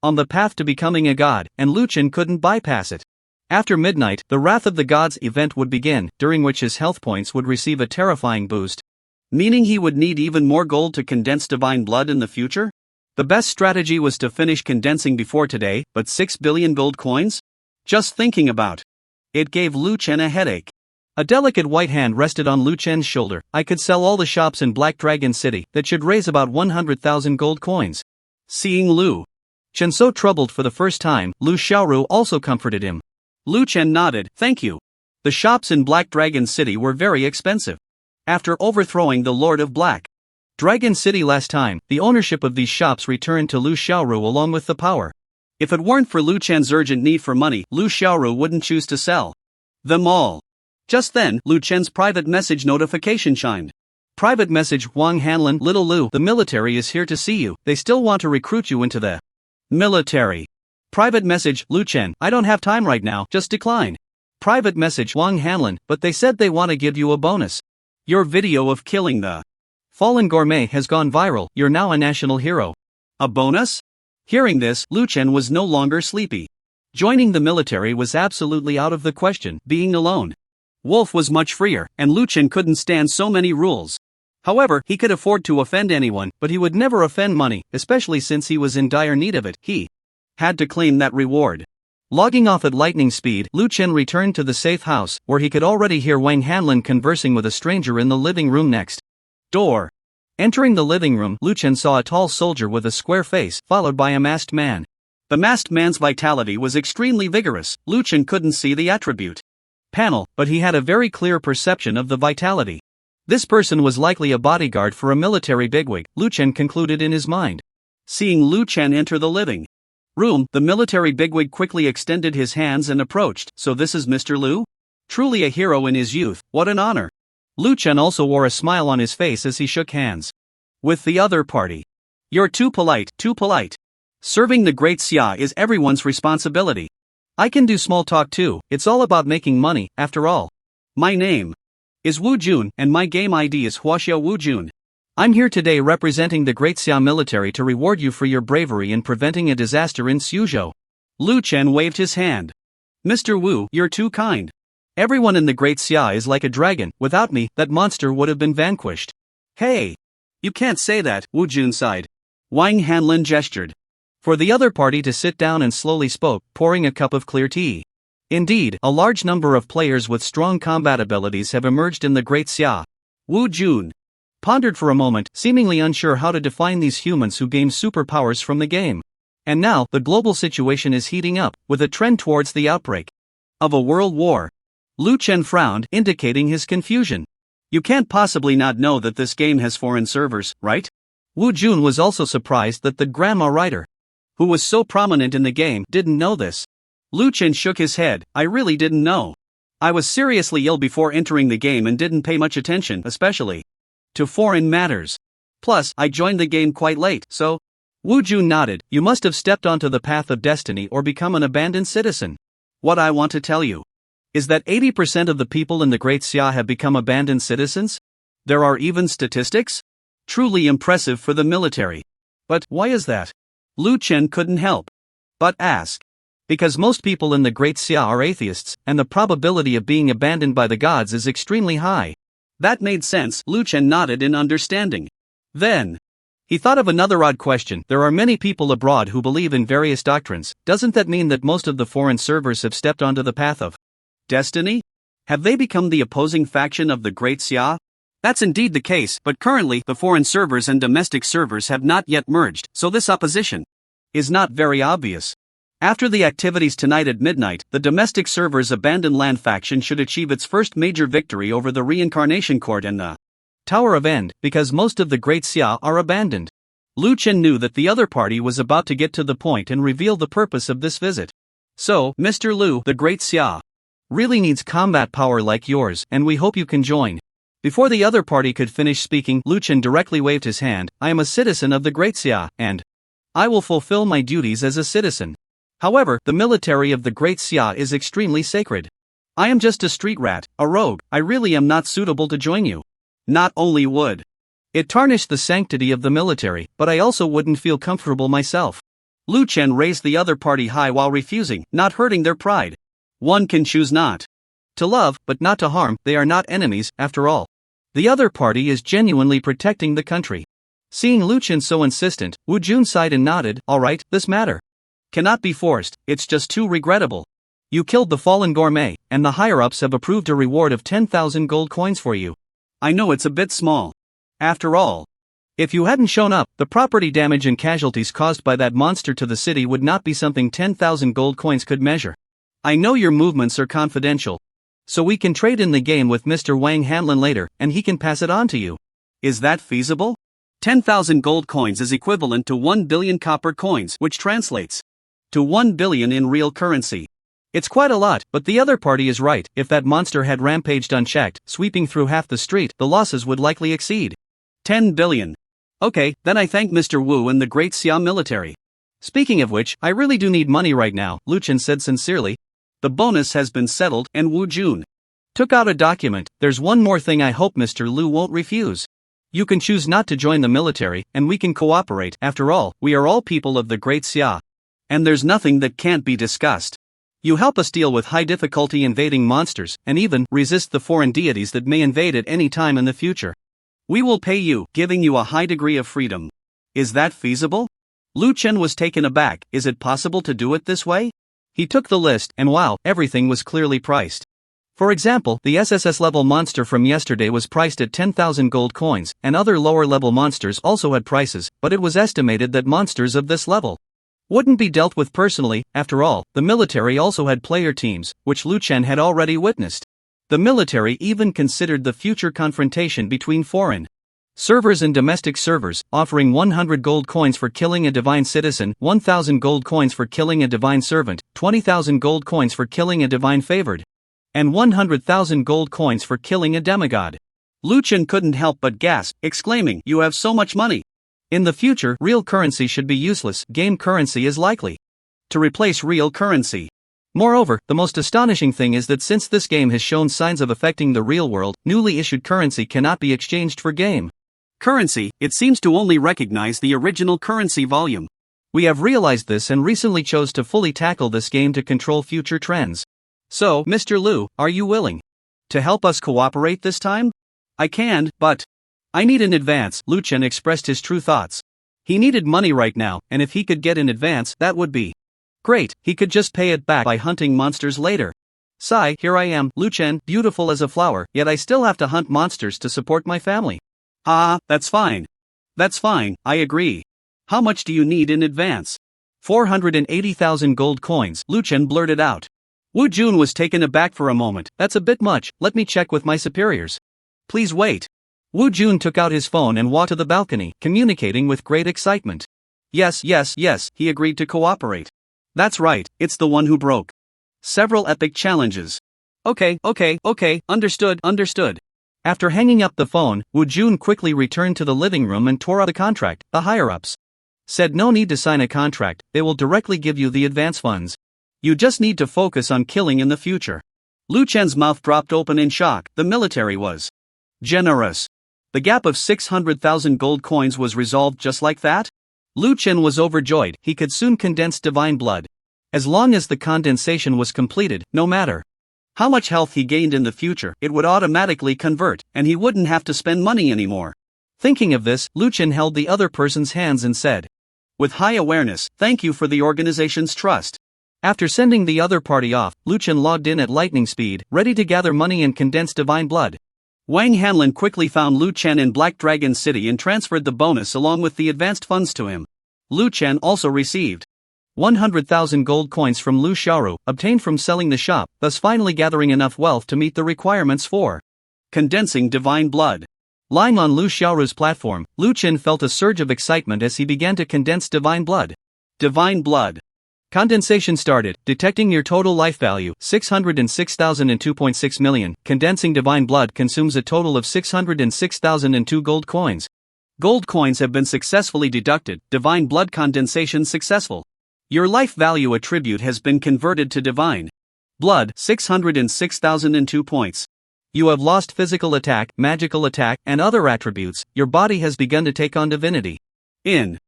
on the path to becoming a god, and Lu Chen couldn't bypass it. After midnight, the Wrath of the Gods event would begin, during which his health points would receive a terrifying boost, meaning he would need even more gold to condense divine blood in the future. The best strategy was to finish condensing before today, but 6 billion gold coins? Just thinking about it gave Lu Chen a headache. A delicate white hand rested on Lu Chen's shoulder. I could sell all the shops in Black Dragon City, that should raise about 100,000 gold coins. Seeing Lu Chen so troubled for the first time, Lu Xiaoru also comforted him. Lu Chen nodded. Thank you. The shops in Black Dragon City were very expensive. After overthrowing the Lord of Black Dragon City last time, the ownership of these shops returned to Lu Xiaoru along with the power. If it weren't for Lu Chen's urgent need for money, Lu Xiaoru wouldn't choose to sell them all. Just then, Lu Chen's private message notification chimed. Private message: Wang Hanlin, Little Lu, the military is here to see you. They still want to recruit you into the military. Private message: Lu Chen, I don't have time right now, just decline. Private message: Wang Hanlin, but they said they want to give you a bonus. Your video of killing the Fallen Gourmet has gone viral. You're now a national hero. A bonus? Hearing this, Lu Chen was no longer sleepy. Joining the military was absolutely out of the question. Being alone, Wolf was much freer, and Lu Chen couldn't stand so many rules. However, he could afford to offend anyone, but he would never offend money, especially since he was in dire need of it. He had to claim that reward. Logging off at lightning speed, Lu Chen returned to the safe house, where he could already hear Wang Hanlin conversing with a stranger in the living room next door. Entering the living room, Lu Chen saw a tall soldier with a square face, followed by a masked man. The masked man's vitality was extremely vigorous. Lu Chen couldn't see the attribute panel, but he had a very clear perception of the vitality. This person was likely a bodyguard for a military bigwig, Lu Chen concluded in his mind. Seeing Lu Chen enter the living room, the military bigwig quickly extended his hands and approached. So this is Mr. Lu? Truly a hero in his youth, what an honor. Lu Chen also wore a smile on his face as he shook hands with the other party. You're too polite, too polite. Serving the Great Xia is everyone's responsibility. I can do small talk too, it's all about making money, after all. My name is Wu Jun, and my game ID is Huaxiao Wu Jun. I'm here today representing the Great Xia military to reward you for your bravery in preventing a disaster in Suzhou. Lu Chen waved his hand. Mr. Wu, you're too kind. Everyone in the Great Xia is like a dragon. Without me, that monster would have been vanquished. Hey! You can't say that, Wu Jun sighed. Wang Hanlin gestured for the other party to sit down and slowly spoke, pouring a cup of clear tea. Indeed, a large number of players with strong combat abilities have emerged in the Great Xia. Wu Jun pondered for a moment, seemingly unsure how to define these humans who gain superpowers from the game. And now, the global situation is heating up, with a trend towards the outbreak of a world war. Lu Chen frowned, indicating his confusion. You can't possibly not know that this game has foreign servers, right? Wu Jun was also surprised that the grandma writer, who was so prominent in the game, didn't know this. Lu Chen shook his head. I really didn't know. I was seriously ill before entering the game and didn't pay much attention, especially to foreign matters. Plus, I joined the game quite late, so. Wu Jun nodded. You must have stepped onto the path of destiny or become an abandoned citizen. What I want to tell you is that 80% of the people in the Great Xia have become abandoned citizens? There are even statistics? Truly impressive for the military. But why is that? Lu Chen couldn't help but ask. Because most people in the Great Xia are atheists, and the probability of being abandoned by the gods is extremely high. That made sense. Lu Chen nodded in understanding. Then he thought of another odd question. There are many people abroad who believe in various doctrines. Doesn't that mean that most of the foreign servers have stepped onto the path of destiny? Have they become the opposing faction of the Great Xia? That's indeed the case, but currently the foreign servers and domestic servers have not yet merged, so this opposition is not very obvious. After the activities tonight at midnight, the domestic servers' abandoned land faction should achieve its first major victory over the Reincarnation Court and the Tower of End, because most of the Great Xia are abandoned. Lu Chen knew that the other party was about to get to the point and reveal the purpose of this visit. So, Mr. Lu, the Great Xia really needs combat power like yours, and we hope you can join. Before the other party could finish speaking, Lu Chen directly waved his hand. I am a citizen of the Great Xia, and I will fulfill my duties as a citizen. However, the military of the Great Xia is extremely sacred. I am just a street rat, a rogue. I really am not suitable to join you. Not only would it tarnish the sanctity of the military, but I also wouldn't feel comfortable myself. Lu Chen raised the other party high while refusing, not hurting their pride. One can choose not to love, but not to harm. They are not enemies, after all. The other party is genuinely protecting the country. Seeing Lu Chen so insistent, Wu Jun sighed and nodded. All right, this matter cannot be forced, it's just too regrettable. You killed the fallen gourmet, and the higher-ups have approved a reward of 10,000 gold coins for you. I know it's a bit small. After all, if you hadn't shown up, the property damage and casualties caused by that monster to the city would not be something 10,000 gold coins could measure. I know your movements are confidential, so we can trade in the game with Mr. Wang Hanlin later, and he can pass it on to you. Is that feasible? 10,000 gold coins is equivalent to 1 billion copper coins, which translates to 1 billion in real currency. It's quite a lot, but the other party is right. If that monster had rampaged unchecked, sweeping through half the street, the losses would likely exceed 10 billion. Okay, then I thank Mr. Wu and the Great Xia military. Speaking of which, I really do need money right now, Lu Chen said sincerely. The bonus has been settled, and Wu Jun took out a document. There's one more thing I hope Mr. Lu won't refuse. You can choose not to join the military, and we can cooperate. After all, we are all people of the Great Xia. And there's nothing that can't be discussed. You help us deal with high-difficulty invading monsters, and even resist the foreign deities that may invade at any time in the future. We will pay you, giving you a high degree of freedom. Is that feasible? Lu Chen was taken aback. Is it possible to do it this way? He took the list, and wow, everything was clearly priced. For example, the SSS-level monster from yesterday was priced at 10,000 gold coins, and other lower-level monsters also had prices, but it was estimated that monsters of this level wouldn't be dealt with personally. After all, the military also had player teams, which Lu Chen had already witnessed. The military even considered the future confrontation between foreign servers and domestic servers, offering 100 gold coins for killing a divine citizen, 1,000 gold coins for killing a divine servant, 20,000 gold coins for killing a divine favored, and 100,000 gold coins for killing a demigod. Lu Chen couldn't help but gasp, exclaiming, "You have so much money!" In the future, real currency should be useless. Game currency is likely to replace real currency. Moreover, the most astonishing thing is that since this game has shown signs of affecting the real world, newly issued currency cannot be exchanged for game currency. It seems to only recognize the original currency volume. We have realized this and recently chose to fully tackle this game to control future trends. So, Mr. Lu, are you willing to help us cooperate this time? I can, but I need an advance. Lu Chen expressed his true thoughts. He needed money right now, and if he could get an advance, that would be great. He could just pay it back by hunting monsters later. Sigh, here I am, Lu Chen, beautiful as a flower, yet I still have to hunt monsters to support my family. Ah, that's fine. That's fine, I agree. How much do you need in advance? 480,000 gold coins, Lu Chen blurted out. Wu Jun was taken aback for a moment. That's a bit much, let me check with my superiors. Please wait. Wu Jun took out his phone and walked to the balcony, communicating with great excitement. Yes, he agreed to cooperate. That's right, it's the one who broke several epic challenges. Okay, understood. After hanging up the phone, Wu Jun quickly returned to the living room and tore up the contract. The higher-ups said no need to sign a contract, they will directly give you the advance funds. You just need to focus on killing in the future. Lu Chen's mouth dropped open in shock. The military was generous. The gap of 600,000 gold coins was resolved just like that? Lu Chen was overjoyed. He could soon condense divine blood. As long as the condensation was completed, no matter how much health he gained in the future, it would automatically convert, and he wouldn't have to spend money anymore. Thinking of this, Lu Chen held the other person's hands and said, with high awareness, thank you for the organization's trust. After sending the other party off, Lu Chen logged in at lightning speed, ready to gather money and condense divine blood. Wang Hanlin quickly found Lu Chen in Black Dragon City and transferred the bonus along with the advanced funds to him. Lu Chen also received 100,000 gold coins from Lu Xiaoru, obtained from selling the shop, thus finally gathering enough wealth to meet the requirements for condensing divine blood. Lying on Lu Xiaoru's platform, Lu Chen felt a surge of excitement as he began to condense divine blood. Divine blood. Condensation started, detecting your total life value, 606,002.6 million. Condensing divine blood consumes a total of 606,002 gold coins. Gold coins have been successfully deducted, divine blood condensation successful. Your life value attribute has been converted to divine blood, 606,002 points. You have lost physical attack, magical attack, and other attributes. Your body has begun to take on divinity. In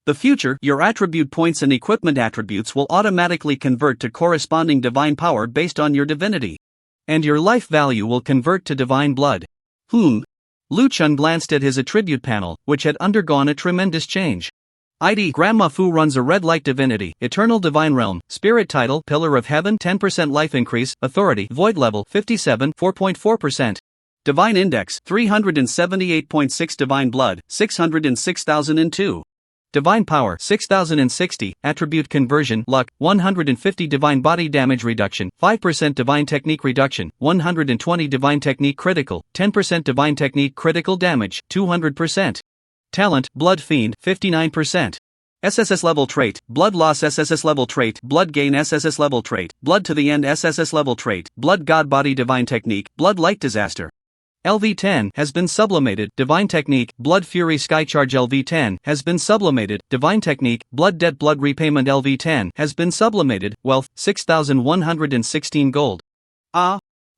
the future, your attribute points and equipment attributes will automatically convert to corresponding divine power based on your divinity. And your life value will convert to divine blood. Lu Chen glanced at his attribute panel, which had undergone a tremendous change. ID Grandma Fu runs a red light divinity, eternal divine realm, spirit title, pillar of heaven, 10% life increase, authority, void level, 57, 4.4%. Divine index, 378.6 divine blood, 606,002. Divine power, 6,060, attribute conversion, luck, 150 divine body damage reduction, 5% divine technique reduction, 120 divine technique critical, 10% divine technique critical damage, 200%. Talent, Blood Fiend, 59%. SSS level trait, Blood Loss SSS level trait, Blood Gain SSS level trait, Blood to the End SSS level trait, Blood God Body Divine Technique, Blood Light Disaster. LV10 has been sublimated, Divine Technique, Blood Fury Skycharge LV10 has been sublimated, Divine Technique, Blood Debt Blood Repayment LV10 has been sublimated, Wealth, 6,116 gold.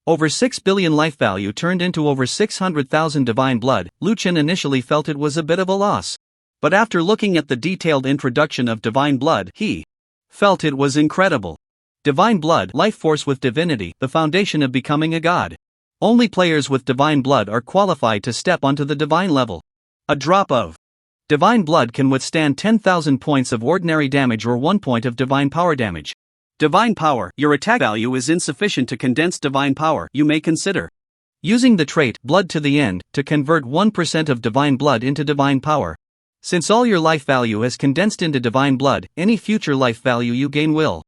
Over 6 billion life value turned into over 600,000 divine blood. Lu Chen initially felt it was a bit of a loss. But after looking at the detailed introduction of divine blood, he felt it was incredible. Divine blood, life force with divinity, the foundation of becoming a god. Only players with divine blood are qualified to step onto the divine level. A drop of divine blood can withstand 10,000 points of ordinary damage or 1 point of divine power damage. Divine power, your attack value is insufficient to condense divine power. You may consider using the trait, Blood to the End, to convert 1% of divine blood into divine power. Since all your life value has condensed into divine blood, any future life value you gain will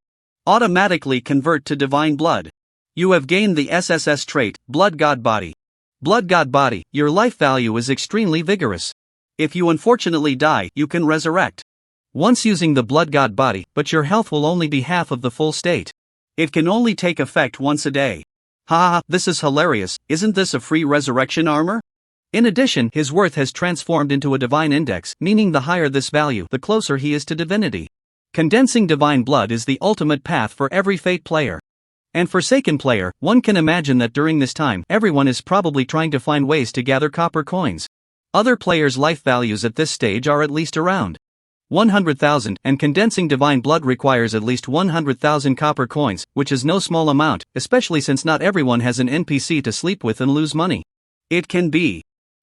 automatically convert to divine blood. You have gained the SSS trait, Blood God Body. Blood God Body, your life value is extremely vigorous. If you unfortunately die, you can resurrect once using the Blood God Body, but your health will only be half of the full state. It can only take effect once a day. Haha, this is hilarious. Isn't this a free resurrection armor? In addition, his worth has transformed into a divine index, meaning the higher this value, the closer he is to divinity. Condensing divine blood is the ultimate path for every Fate player. And Forsaken player, one can imagine that during this time, everyone is probably trying to find ways to gather copper coins. Other players' life values at this stage are at least around 100,000, and condensing divine blood requires at least 100,000 copper coins, which is no small amount, especially since not everyone has an NPC to sleep with and lose money. It can be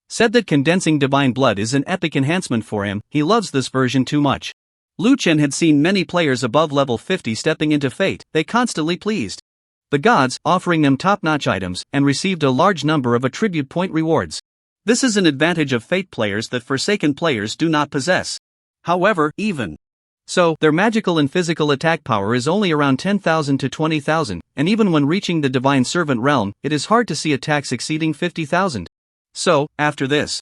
said that condensing divine blood is an epic enhancement for him. He loves this version too much. Lu Chen had seen many players above level 50 stepping into Fate. They constantly pleased the gods, offering them top-notch items, and received a large number of attribute point rewards. This is an advantage of Fate players that Forsaken players do not possess. However, even so, their magical and physical attack power is only around 10,000 to 20,000, and even when reaching the Divine Servant realm, it is hard to see attacks exceeding 50,000. So, after this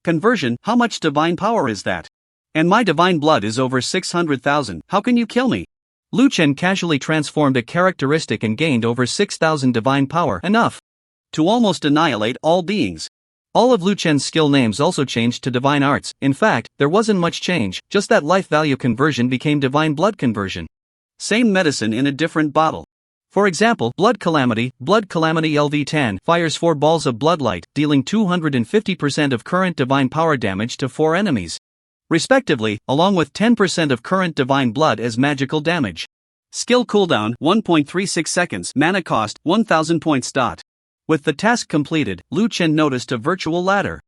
conversion, how much divine power is that? And my divine blood is over 600,000, how can you kill me? Lu Chen casually transformed a characteristic and gained over 6,000 divine power, enough to almost annihilate all beings. All of Lu Chen's skill names also changed to divine arts. In fact, there wasn't much change, just that life value conversion became divine blood conversion. Same medicine in a different bottle. For example, Blood Calamity LV10 fires 4 balls of bloodlight, dealing 250% of current divine power damage to 4 enemies, respectively, along with 10% of current divine blood as magical damage. Skill cooldown 1.36 seconds, mana cost 1000 points. With the task completed, Lu Chen noticed a virtual ladder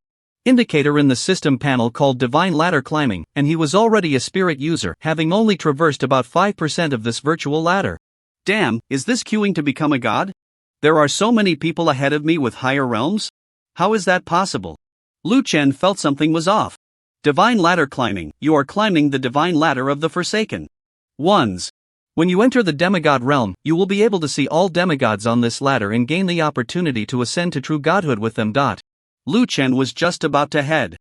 indicator in the system panel called Divine Ladder Climbing, and he was already a spirit user, having only traversed about 5% of this virtual ladder. Damn, is this queuing to become a god? There are so many people ahead of me with higher realms? How is that possible? Lu Chen felt something was off. Divine Ladder Climbing, you are climbing the divine ladder of the Forsaken Ones. When you enter the demigod realm, you will be able to see all demigods on this ladder and gain the opportunity to ascend to true godhood with them. Lu Chen was just about to head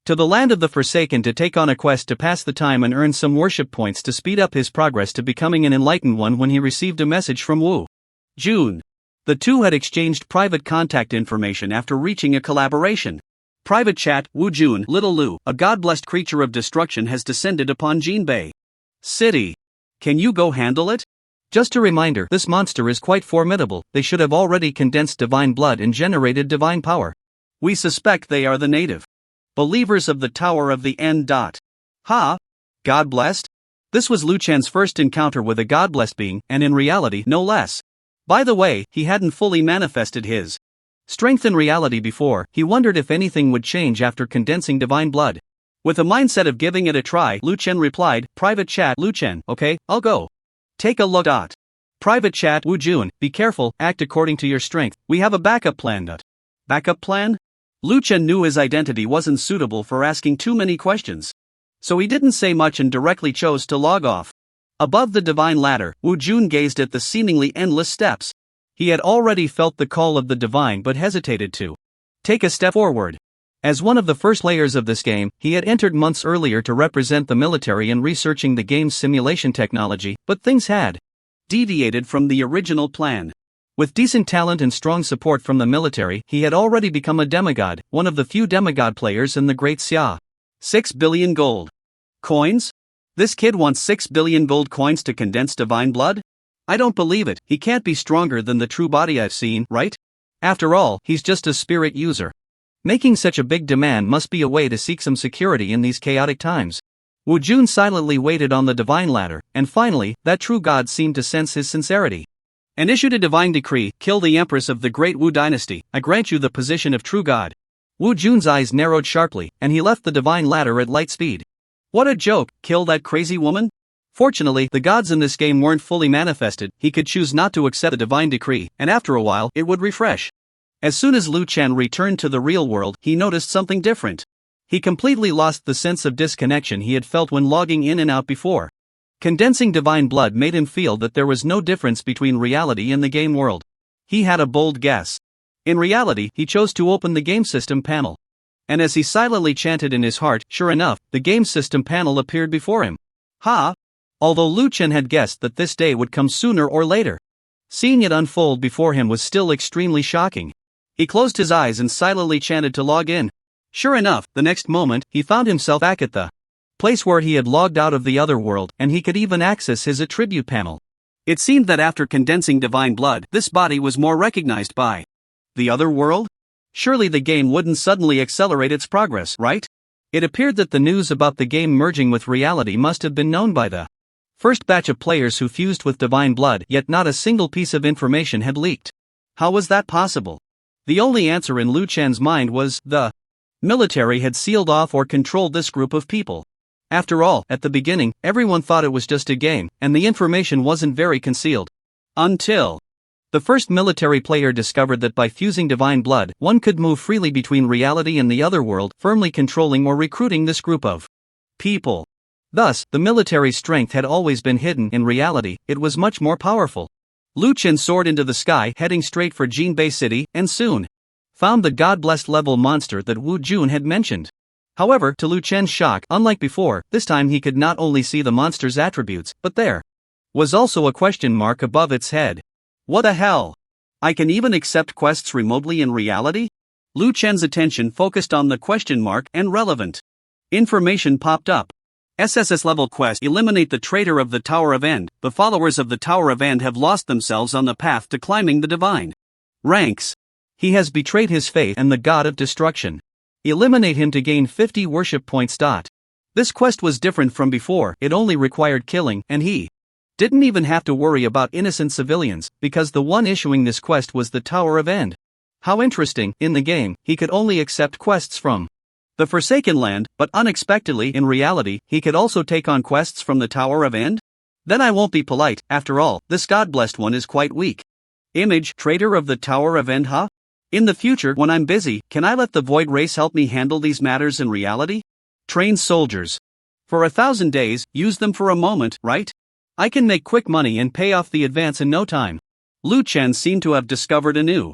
to the land of the Forsaken to take on a quest to pass the time and earn some worship points to speed up his progress to becoming an enlightened one when he received a message from Wu Jun. The two had exchanged private contact information after reaching a collaboration. Private chat, Wu Jun, Little Lu, a god-blessed creature of destruction has descended upon Jinbei City. Can you go handle it? Just a reminder, this monster is quite formidable. They should have already condensed divine blood and generated divine power. We suspect they are the native believers of the Tower of the End. Ha? God blessed? This was Lu Chen's first encounter with a god-blessed being, and in reality, no less. By the way, he hadn't fully manifested his strength in reality before. He wondered if anything would change after condensing divine blood. With a mindset of giving it a try, Lu Chen replied, Private chat, Lu Chen, okay, I'll go. Take a look. Private chat, Wu Jun, be careful, act according to your strength, we have a backup plan. Backup plan? Lu Chen knew his identity wasn't suitable for asking too many questions, so he didn't say much and directly chose to log off. Above the divine ladder, Wu Jun gazed at the seemingly endless steps. He had already felt the call of the divine but hesitated to take a step forward. As one of the first players of this game, he had entered months earlier to represent the military in researching the game's simulation technology, but things had deviated from the original plan. With decent talent and strong support from the military, he had already become a demigod, one of the few demigod players in the Great Xia. 6 billion gold coins? This kid wants 6 billion gold coins to condense divine blood? I don't believe it, he can't be stronger than the true body I've seen, right? After all, he's just a spirit user. Making such a big demand must be a way to seek some security in these chaotic times. Wu Jun silently waited on the divine ladder, and finally, that true god seemed to sense his sincerity and issued a divine decree, kill the empress of the great Wu dynasty, I grant you the position of true god. Wu Jun's eyes narrowed sharply, and he left the divine ladder at light speed. What a joke, kill that crazy woman? Fortunately, the gods in this game weren't fully manifested, he could choose not to accept the divine decree, and after a while, it would refresh. As soon as Lu Chen returned to the real world, he noticed something different. He completely lost the sense of disconnection he had felt when logging in and out before. Condensing divine blood made him feel that there was no difference between reality and the game world. He had a bold guess. In reality, he chose to open the game system panel. And as he silently chanted in his heart, sure enough, the game system panel appeared before him. Ha! Although Lu Chen had guessed that this day would come sooner or later, seeing it unfold before him was still extremely shocking. He closed his eyes and silently chanted to log in. Sure enough, the next moment, he found himself back at the place where he had logged out of the Otherworld, and he could even access his attribute panel. It seemed that after condensing divine blood, this body was more recognized by the Otherworld? Surely the game wouldn't suddenly accelerate its progress, right? It appeared that the news about the game merging with reality must have been known by the first batch of players who fused with divine blood, yet not a single piece of information had leaked. How was that possible? The only answer in Lu Chen's mind was, the military had sealed off or controlled this group of people. After all, at the beginning, everyone thought it was just a game, and the information wasn't very concealed. Until the first military player discovered that by fusing divine blood, one could move freely between reality and the Otherworld, firmly controlling or recruiting this group of people. Thus, the military's strength had always been hidden. In reality, it was much more powerful. Lu Chen soared into the sky, heading straight for Jinbei City, and soon found the God-blessed level monster that Wu Jun had mentioned. However, to Lu Chen's shock, unlike before, this time he could not only see the monster's attributes, but there was also a question mark above its head. What the hell? I can even accept quests remotely in reality? Lu Chen's attention focused on the question mark and relevant information popped up. SSS level quest: eliminate the traitor of the Tower of End. The followers of the Tower of End have lost themselves on the path to climbing the divine ranks. He has betrayed his faith and the god of destruction. Eliminate him to gain 50 worship points. This quest was different from before. It only required killing, and he didn't even have to worry about innocent civilians, because the one issuing this quest was the Tower of End. How interesting, in the game, he could only accept quests from the Forsaken Land, but unexpectedly, in reality, he could also take on quests from the Tower of End? Then I won't be polite. After all, this god-blessed one is quite weak. Image, traitor of the Tower of End, huh? In the future, when I'm busy, can I let the Void Race help me handle these matters in reality? Train soldiers. For 1,000 days, use them for a moment, right? I can make quick money and pay off the advance in no time. Lu Chen seemed to have discovered a new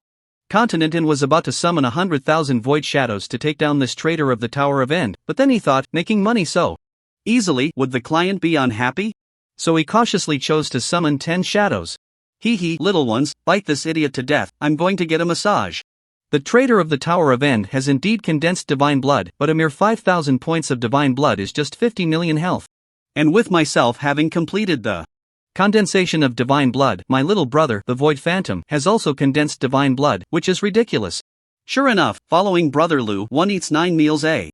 continent and was about to summon 100,000 void shadows to take down this traitor of the Tower of End, but then he thought, making money so easily, would the client be unhappy? So he cautiously chose to summon 10 shadows. Hee hee, little ones, bite this idiot to death, I'm going to get a massage. The traitor of the Tower of End has indeed condensed divine blood, but a mere 5,000 points of divine blood is just 50 million health. And with myself having completed the condensation of divine blood, my little brother, the Void Phantom, has also condensed divine blood, which is ridiculous. Sure enough, following Brother Lu, one eats 9 meals a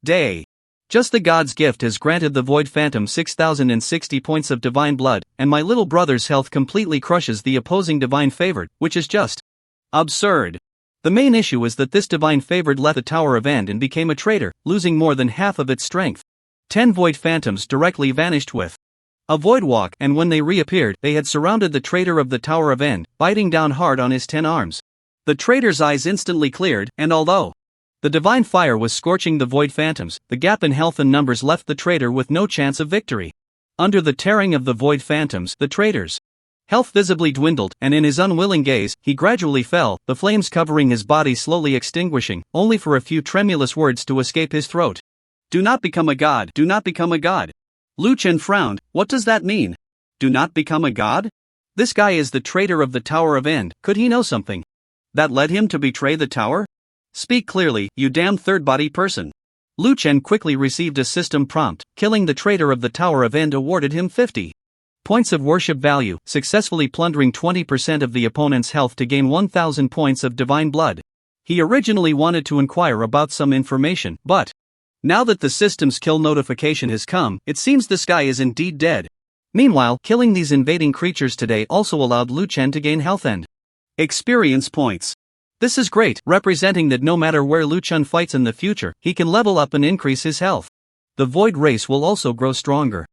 day. Just the God's gift has granted the Void Phantom 6,060 points of divine blood, and my little brother's health completely crushes the opposing divine favored, which is just absurd. The main issue is that this divine favored left the Tower of End and became a traitor, losing more than half of its strength. 10 Void Phantoms directly vanished with a void walk, and when they reappeared, they had surrounded the traitor of the Tower of End, biting down hard on his 10 arms. The traitor's eyes instantly cleared, and although the divine fire was scorching the Void Phantoms, the gap in health and numbers left the traitor with no chance of victory. Under the tearing of the Void Phantoms, the traitor's health visibly dwindled, and in his unwilling gaze, he gradually fell, the flames covering his body slowly extinguishing, only for a few tremulous words to escape his throat. Do not become a god, do not become a god. Lu Chen frowned. What does that mean? Do not become a god? This guy is the traitor of the Tower of End. Could he know something that led him to betray the tower? Speak clearly, you damn third-body person. Lu Chen quickly received a system prompt. Killing the traitor of the Tower of End awarded him 50 points of worship value, successfully plundering 20% of the opponent's health to gain 1,000 points of divine blood. He originally wanted to inquire about some information, but now that the system's kill notification has come, it seems this guy is indeed dead. Meanwhile, killing these invading creatures today also allowed Lu Chen to gain health and experience points. This is great, representing that no matter where Lu Chen fights in the future, he can level up and increase his health. The Void Race will also grow stronger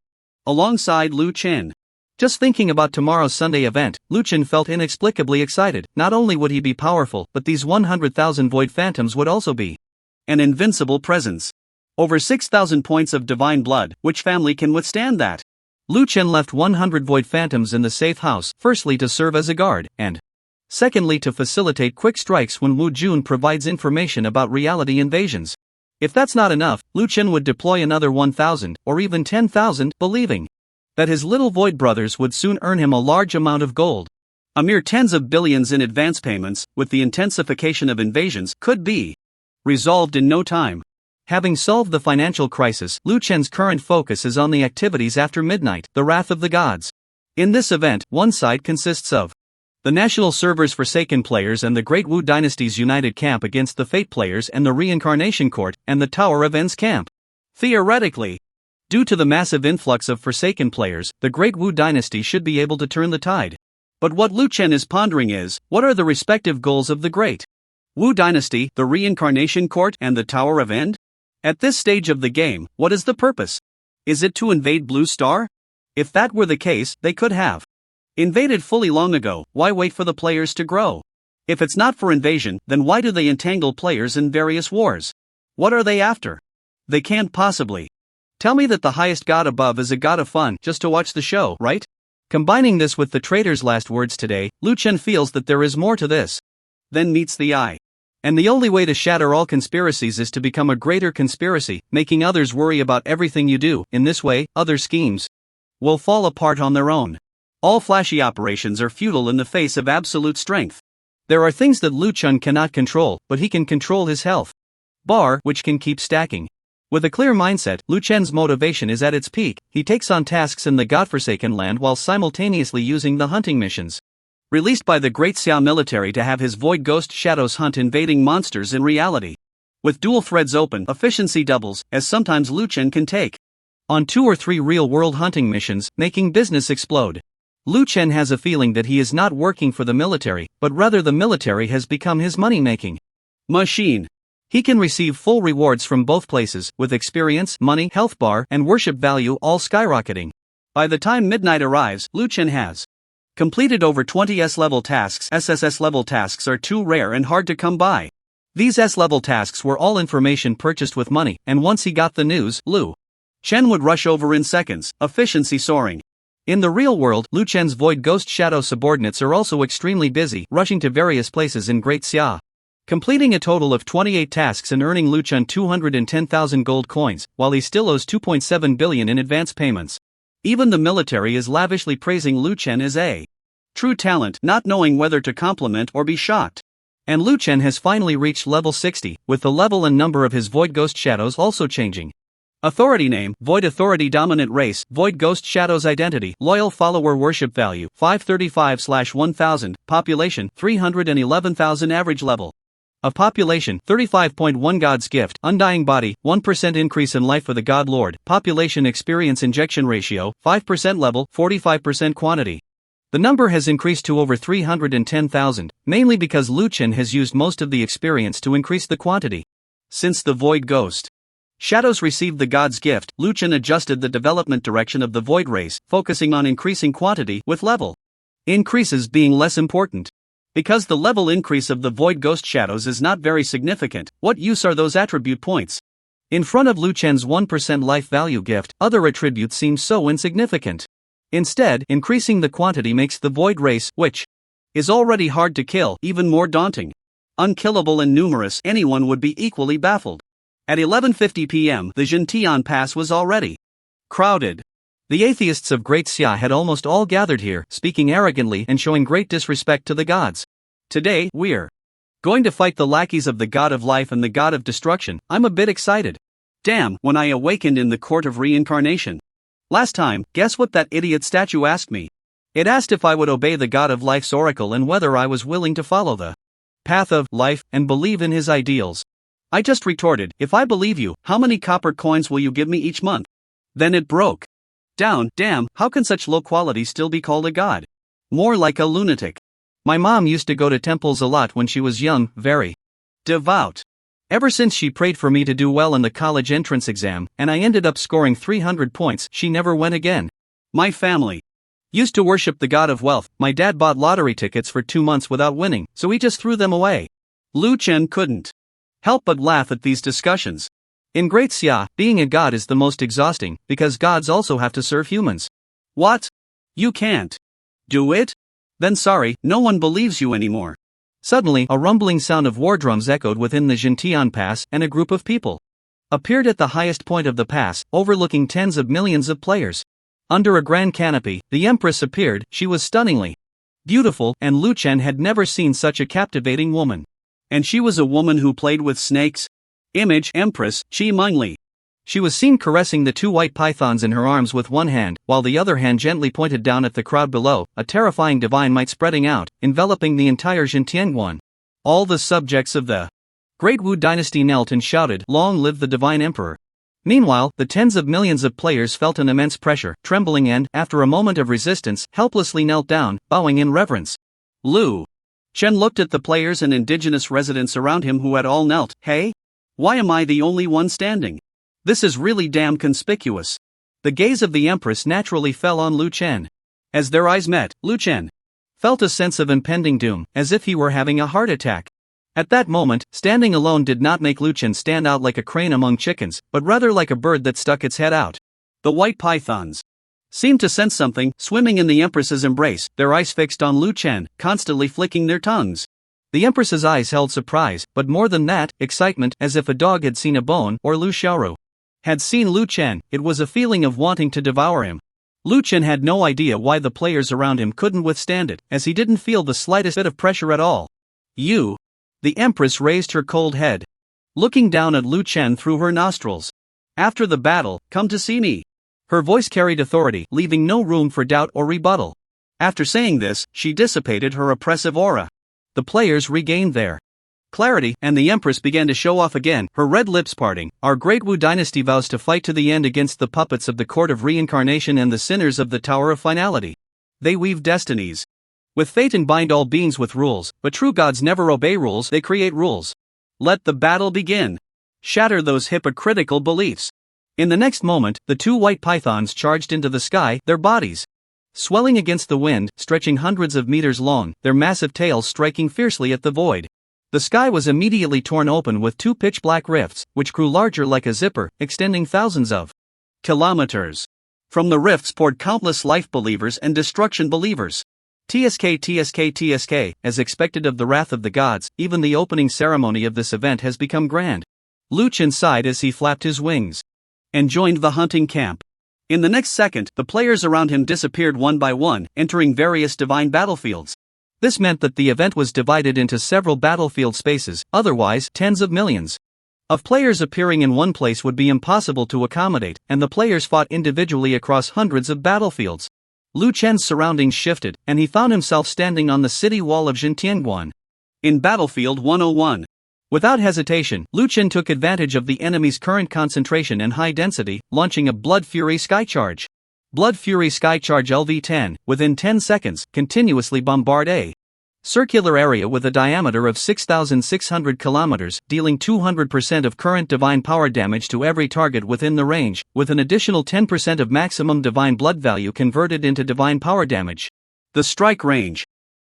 alongside Lu Chen. Just thinking about tomorrow's Sunday event, Lu Chen felt inexplicably excited. Not only would he be powerful, but these 100,000 Void Phantoms would also be an invincible presence. Over 6,000 points of divine blood, which family can withstand that? Lu Chen left 100 Void Phantoms in the safe house, firstly to serve as a guard, and secondly to facilitate quick strikes when Wu Jun provides information about reality invasions. If that's not enough, Lu Chen would deploy another 1,000, or even 10,000, believing that his little Void brothers would soon earn him a large amount of gold. A mere tens of billions in advance payments, with the intensification of invasions, could be resolved in no time. Having solved the financial crisis, Lu Chen's current focus is on the activities after midnight, the Wrath of the Gods. In this event, one side consists of the National Server's Forsaken players and the Great Wu Dynasty's united camp against the Fate players and the Reincarnation Court and the Tower of End's camp. Theoretically, due to the massive influx of Forsaken players, the Great Wu Dynasty should be able to turn the tide. But what Lu Chen is pondering is, what are the respective goals of the Great Wu Dynasty, the Reincarnation Court, and the Tower of End? At this stage of the game, what is the purpose? Is it to invade Blue Star? If that were the case, they could have invaded fully long ago. Why wait for the players to grow? If it's not for invasion, then why do they entangle players in various wars? What are they after? They can't possibly tell me that the highest god above is a god of fun just to watch the show, right? Combining this with the traitor's last words today, Lu Chen feels that there is more to this than meets the eye. And the only way to shatter all conspiracies is to become a greater conspiracy, making others worry about everything you do. In this way, other schemes will fall apart on their own. All flashy operations are futile in the face of absolute strength. There are things that Lu Chun cannot control, but he can control his health bar, which can keep stacking. With a clear mindset, Lu Chen's motivation is at its peak. He takes on tasks in the godforsaken land while simultaneously using the hunting missions released by the Great Xia military to have his void ghost shadows hunt invading monsters in reality. With dual threads open, efficiency doubles, as sometimes Lu Chen can take on 2 or 3 real-world hunting missions, making business explode. Lu Chen has a feeling that he is not working for the military, but rather the military has become his money-making machine. He can receive full rewards from both places, with experience, money, health bar, and worship value all skyrocketing. By the time midnight arrives, Lu Chen has completed over 20 S-level tasks. SSS-level tasks are too rare and hard to come by. These S-level tasks were all information purchased with money, and once he got the news, Lu Chen would rush over in seconds, efficiency soaring. In the real world, Lu Chen's void ghost shadow subordinates are also extremely busy, rushing to various places in Great Xia, completing a total of 28 tasks and earning Lu Chen 210,000 gold coins, while he still owes 2.7 billion in advance payments. Even the military is lavishly praising Lu Chen as a true talent, not knowing whether to compliment or be shocked. And Lu Chen has finally reached level 60, with the level and number of his void ghost shadows also changing. Authority name, Void Authority Dominant Race, Void Ghost Shadows Identity, Loyal Follower Worship Value, 535/1000, Population, 311,000 Average level of population, 35.1 God's Gift, Undying Body, 1% increase in life for the God Lord, Population Experience Injection Ratio, 5% level, 45% quantity. The number has increased to over 310,000, mainly because Lu Chen has used most of the experience to increase the quantity. Since the Void Ghost Shadows received the God's Gift, Lu Chen adjusted the development direction of the Void Race, focusing on increasing quantity, with level increases being less important. Because the level increase of the Void Ghost Shadows is not very significant, what use are those attribute points? In front of Lu Chen's 1% life value gift, other attributes seem so insignificant. Instead, increasing the quantity makes the Void Race, which is already hard to kill, even more daunting. Unkillable and numerous, anyone would be equally baffled. At 11:50 p.m., the Jintian Pass was already crowded. The atheists of Great Xia had almost all gathered here, speaking arrogantly and showing great disrespect to the gods. Today, we're going to fight the lackeys of the God of Life and the God of Destruction. I'm a bit excited. Damn, when I awakened in the Court of Reincarnation last time, guess what that idiot statue asked me? It asked if I would obey the God of Life's oracle and whether I was willing to follow the path of life and believe in his ideals. I just retorted, if I believe you, how many copper coins will you give me each month? Then it broke down. Damn, how can such low quality still be called a god? More like a lunatic. My mom used to go to temples a lot when she was young, very devout. Ever since she prayed for me to do well in the college entrance exam, and I ended up scoring 300 points, she never went again. My family used to worship the god of wealth. My dad bought lottery tickets for 2 months without winning, so he just threw them away. Lu Chen couldn't help but laugh at these discussions. In Great Xia, being a god is the most exhausting, because gods also have to serve humans. What? You can't do it? Then sorry, no one believes you anymore. Suddenly, a rumbling sound of war drums echoed within the Jintian Pass, and a group of people appeared at the highest point of the pass, overlooking tens of millions of players. Under a grand canopy, the Empress appeared. She was stunningly beautiful, and Lu Chen had never seen such a captivating woman. And she was a woman who played with snakes? Image, Empress, Chi Mengli. She was seen caressing the 2 white pythons in her arms with one hand, while the other hand gently pointed down at the crowd below, a terrifying divine might spreading out, enveloping the entire Jintianguan. All the subjects of the Great Wu dynasty knelt and shouted, "Long live the divine emperor." Meanwhile, the tens of millions of players felt an immense pressure, trembling and, after a moment of resistance, helplessly knelt down, bowing in reverence. Lu Chen looked at the players and indigenous residents around him who had all knelt. Hey? Why am I the only one standing? This is really damn conspicuous. The gaze of the Empress naturally fell on Lu Chen. As their eyes met, Lu Chen felt a sense of impending doom, as if he were having a heart attack. At that moment, standing alone did not make Lu Chen stand out like a crane among chickens, but rather like a bird that stuck its head out. The white pythons seemed to sense something, swimming in the Empress's embrace, their eyes fixed on Lu Chen, constantly flicking their tongues. The Empress's eyes held surprise, but more than that, excitement, as if a dog had seen a bone, or Lu Xiaoru had seen Lu Chen. It was a feeling of wanting to devour him. Lu Chen had no idea why the players around him couldn't withstand it, as he didn't feel the slightest bit of pressure at all. You. The Empress raised her cold head, looking down at Lu Chen through her nostrils. After the battle, come to see me. Her voice carried authority, leaving no room for doubt or rebuttal. After saying this, she dissipated her oppressive aura. The players regained their clarity, and the Empress began to show off again, her red lips parting. Our great Wu dynasty vows to fight to the end against the puppets of the Court of Reincarnation and the sinners of the Tower of Finality. They weave destinies with fate and bind all beings with rules, but true gods never obey rules, they create rules. Let the battle begin. Shatter those hypocritical beliefs. In the next moment, the two white pythons charged into the sky, their bodies swelling against the wind, stretching hundreds of meters long, their massive tails striking fiercely at the void. The sky was immediately torn open with two pitch-black rifts, which grew larger like a zipper, extending thousands of kilometers. From the rifts poured countless life believers and destruction believers. TSK, as expected of the wrath of the gods, even the opening ceremony of this event has become grand. Lu Chen sighed as he flapped his wings and joined the hunting camp. In the next second, the players around him disappeared one by one, entering various divine battlefields. This meant that the event was divided into several battlefield spaces, otherwise, tens of millions of players appearing in one place would be impossible to accommodate, and the players fought individually across hundreds of battlefields. Lu Chen's surroundings shifted, and he found himself standing on the city wall of Jintianguan. In Battlefield 101. Without hesitation, Lu Chen took advantage of the enemy's current concentration and high density, launching a Blood Fury Skycharge. Blood Fury Skycharge LV-10, within 10 seconds, continuously bombard a circular area with a diameter of 6,600 kilometers, dealing 200% of current divine power damage to every target within the range, with an additional 10% of maximum divine blood value converted into divine power damage. The strike range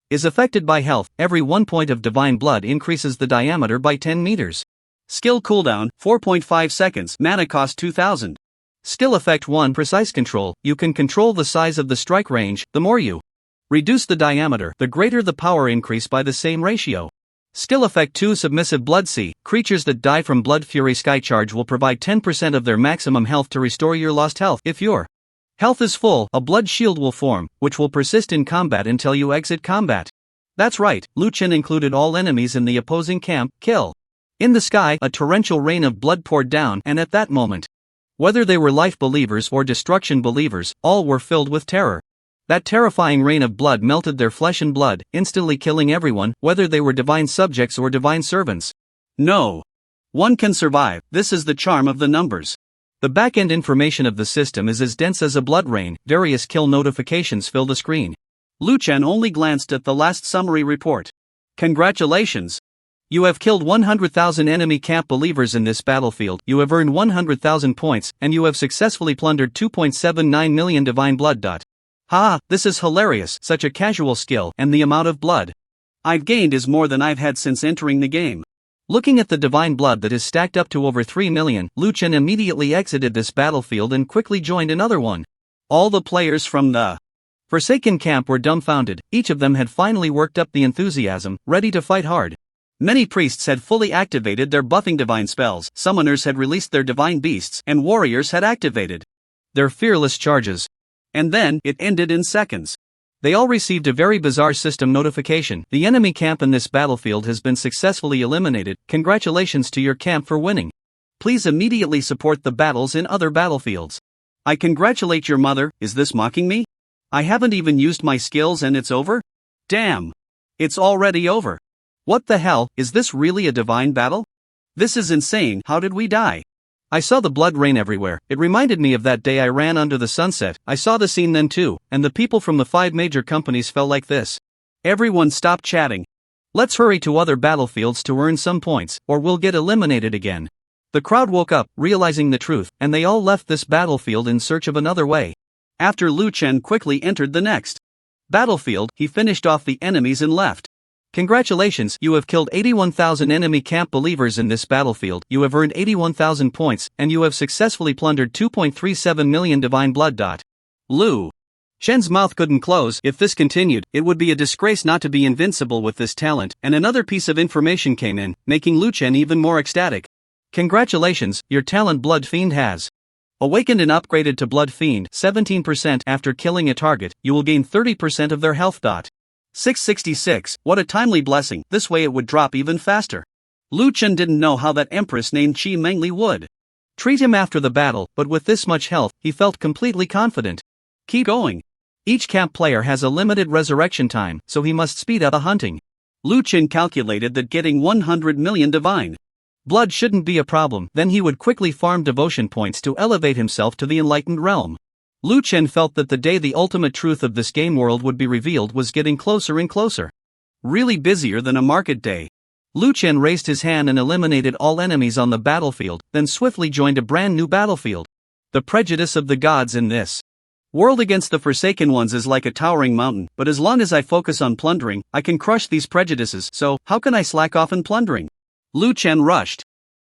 is affected by health. Every 1 point of divine blood increases the diameter by 10 meters. Skill cooldown, 4.5 seconds, mana cost 2000. Skill effect 1 Precise control. You can control the size of the strike range. The more you reduce the diameter, the greater the power increase by the same ratio. Skill effect 2 Submissive Blood Sea. Creatures that die from Blood Fury Skycharge will provide 10% of their maximum health to restore your lost health. If your health is full, a blood shield will form, which will persist in combat until you exit combat. That's right, Lu Chen included all enemies in the opposing camp. Kill. In the sky, a torrential rain of blood poured down, and at that moment, whether they were life believers or destruction believers, all were filled with terror. That terrifying rain of blood melted their flesh and blood, instantly killing everyone, whether they were divine subjects or divine servants. No one can survive. This is the charm of the numbers. The back-end information of the system is as dense as a blood rain. Various kill notifications fill the screen. Lu Chen only glanced at the last summary report. Congratulations! You have killed 100,000 enemy camp believers in this battlefield, you have earned 100,000 points, and you have successfully plundered 2.79 million divine blood. Ha, this is hilarious, such a casual skill, and the amount of blood I've gained is more than I've had since entering the game. Looking at the divine blood that is stacked up to over 3 million, Lu Chen immediately exited this battlefield and quickly joined another one. All the players from the Forsaken camp were dumbfounded. Each of them had finally worked up the enthusiasm, ready to fight hard. Many priests had fully activated their buffing divine spells, summoners had released their divine beasts, and warriors had activated their fearless charges. And then, it ended in seconds. They all received a very bizarre system notification. The enemy camp in this battlefield has been successfully eliminated. Congratulations to your camp for winning. Please immediately support the battles in other battlefields. I congratulate your mother. Is this mocking me? I haven't even used my skills and it's over? Damn! It's already over. What the hell, is this really a divine battle? This is insane. How did we die? I saw the blood rain everywhere. It reminded me of that day I ran under the sunset. I saw the scene then too, and the people from the 5 major companies fell like this. Everyone stop chatting. Let's hurry to other battlefields to earn some points, or we'll get eliminated again. The crowd woke up, realizing the truth, and they all left this battlefield in search of another way. After Lu Chen quickly entered the next battlefield, he finished off the enemies and left. Congratulations, you have killed 81,000 enemy camp believers in this battlefield, you have earned 81,000 points, and you have successfully plundered 2.37 million divine blood. Lu Shen's mouth couldn't close. If this continued, it would be a disgrace not to be invincible with this talent, and another piece of information came in, making Lu Chen even more ecstatic. Congratulations, your talent Blood Fiend has awakened and upgraded to Blood Fiend 17% after killing a target, you will gain 30% of their health. 666, what a timely blessing, this way it would drop even faster. Lu Chen didn't know how that empress named Qi Mengli would treat him after the battle, but with this much health, he felt completely confident. Keep going. Each camp player has a limited resurrection time, so he must speed up the hunting. Lu Chen calculated that getting 100 million divine blood shouldn't be a problem, then he would quickly farm devotion points to elevate himself to the enlightened realm. Lu Chen felt that the day the ultimate truth of this game world would be revealed was getting closer and closer. Really busier than a market day. Lu Chen raised his hand and eliminated all enemies on the battlefield, then swiftly joined a brand new battlefield. The prejudice of the gods in this world against the Forsaken Ones is like a towering mountain, but as long as I focus on plundering, I can crush these prejudices, so how can I slack off in plundering? Lu Chen rushed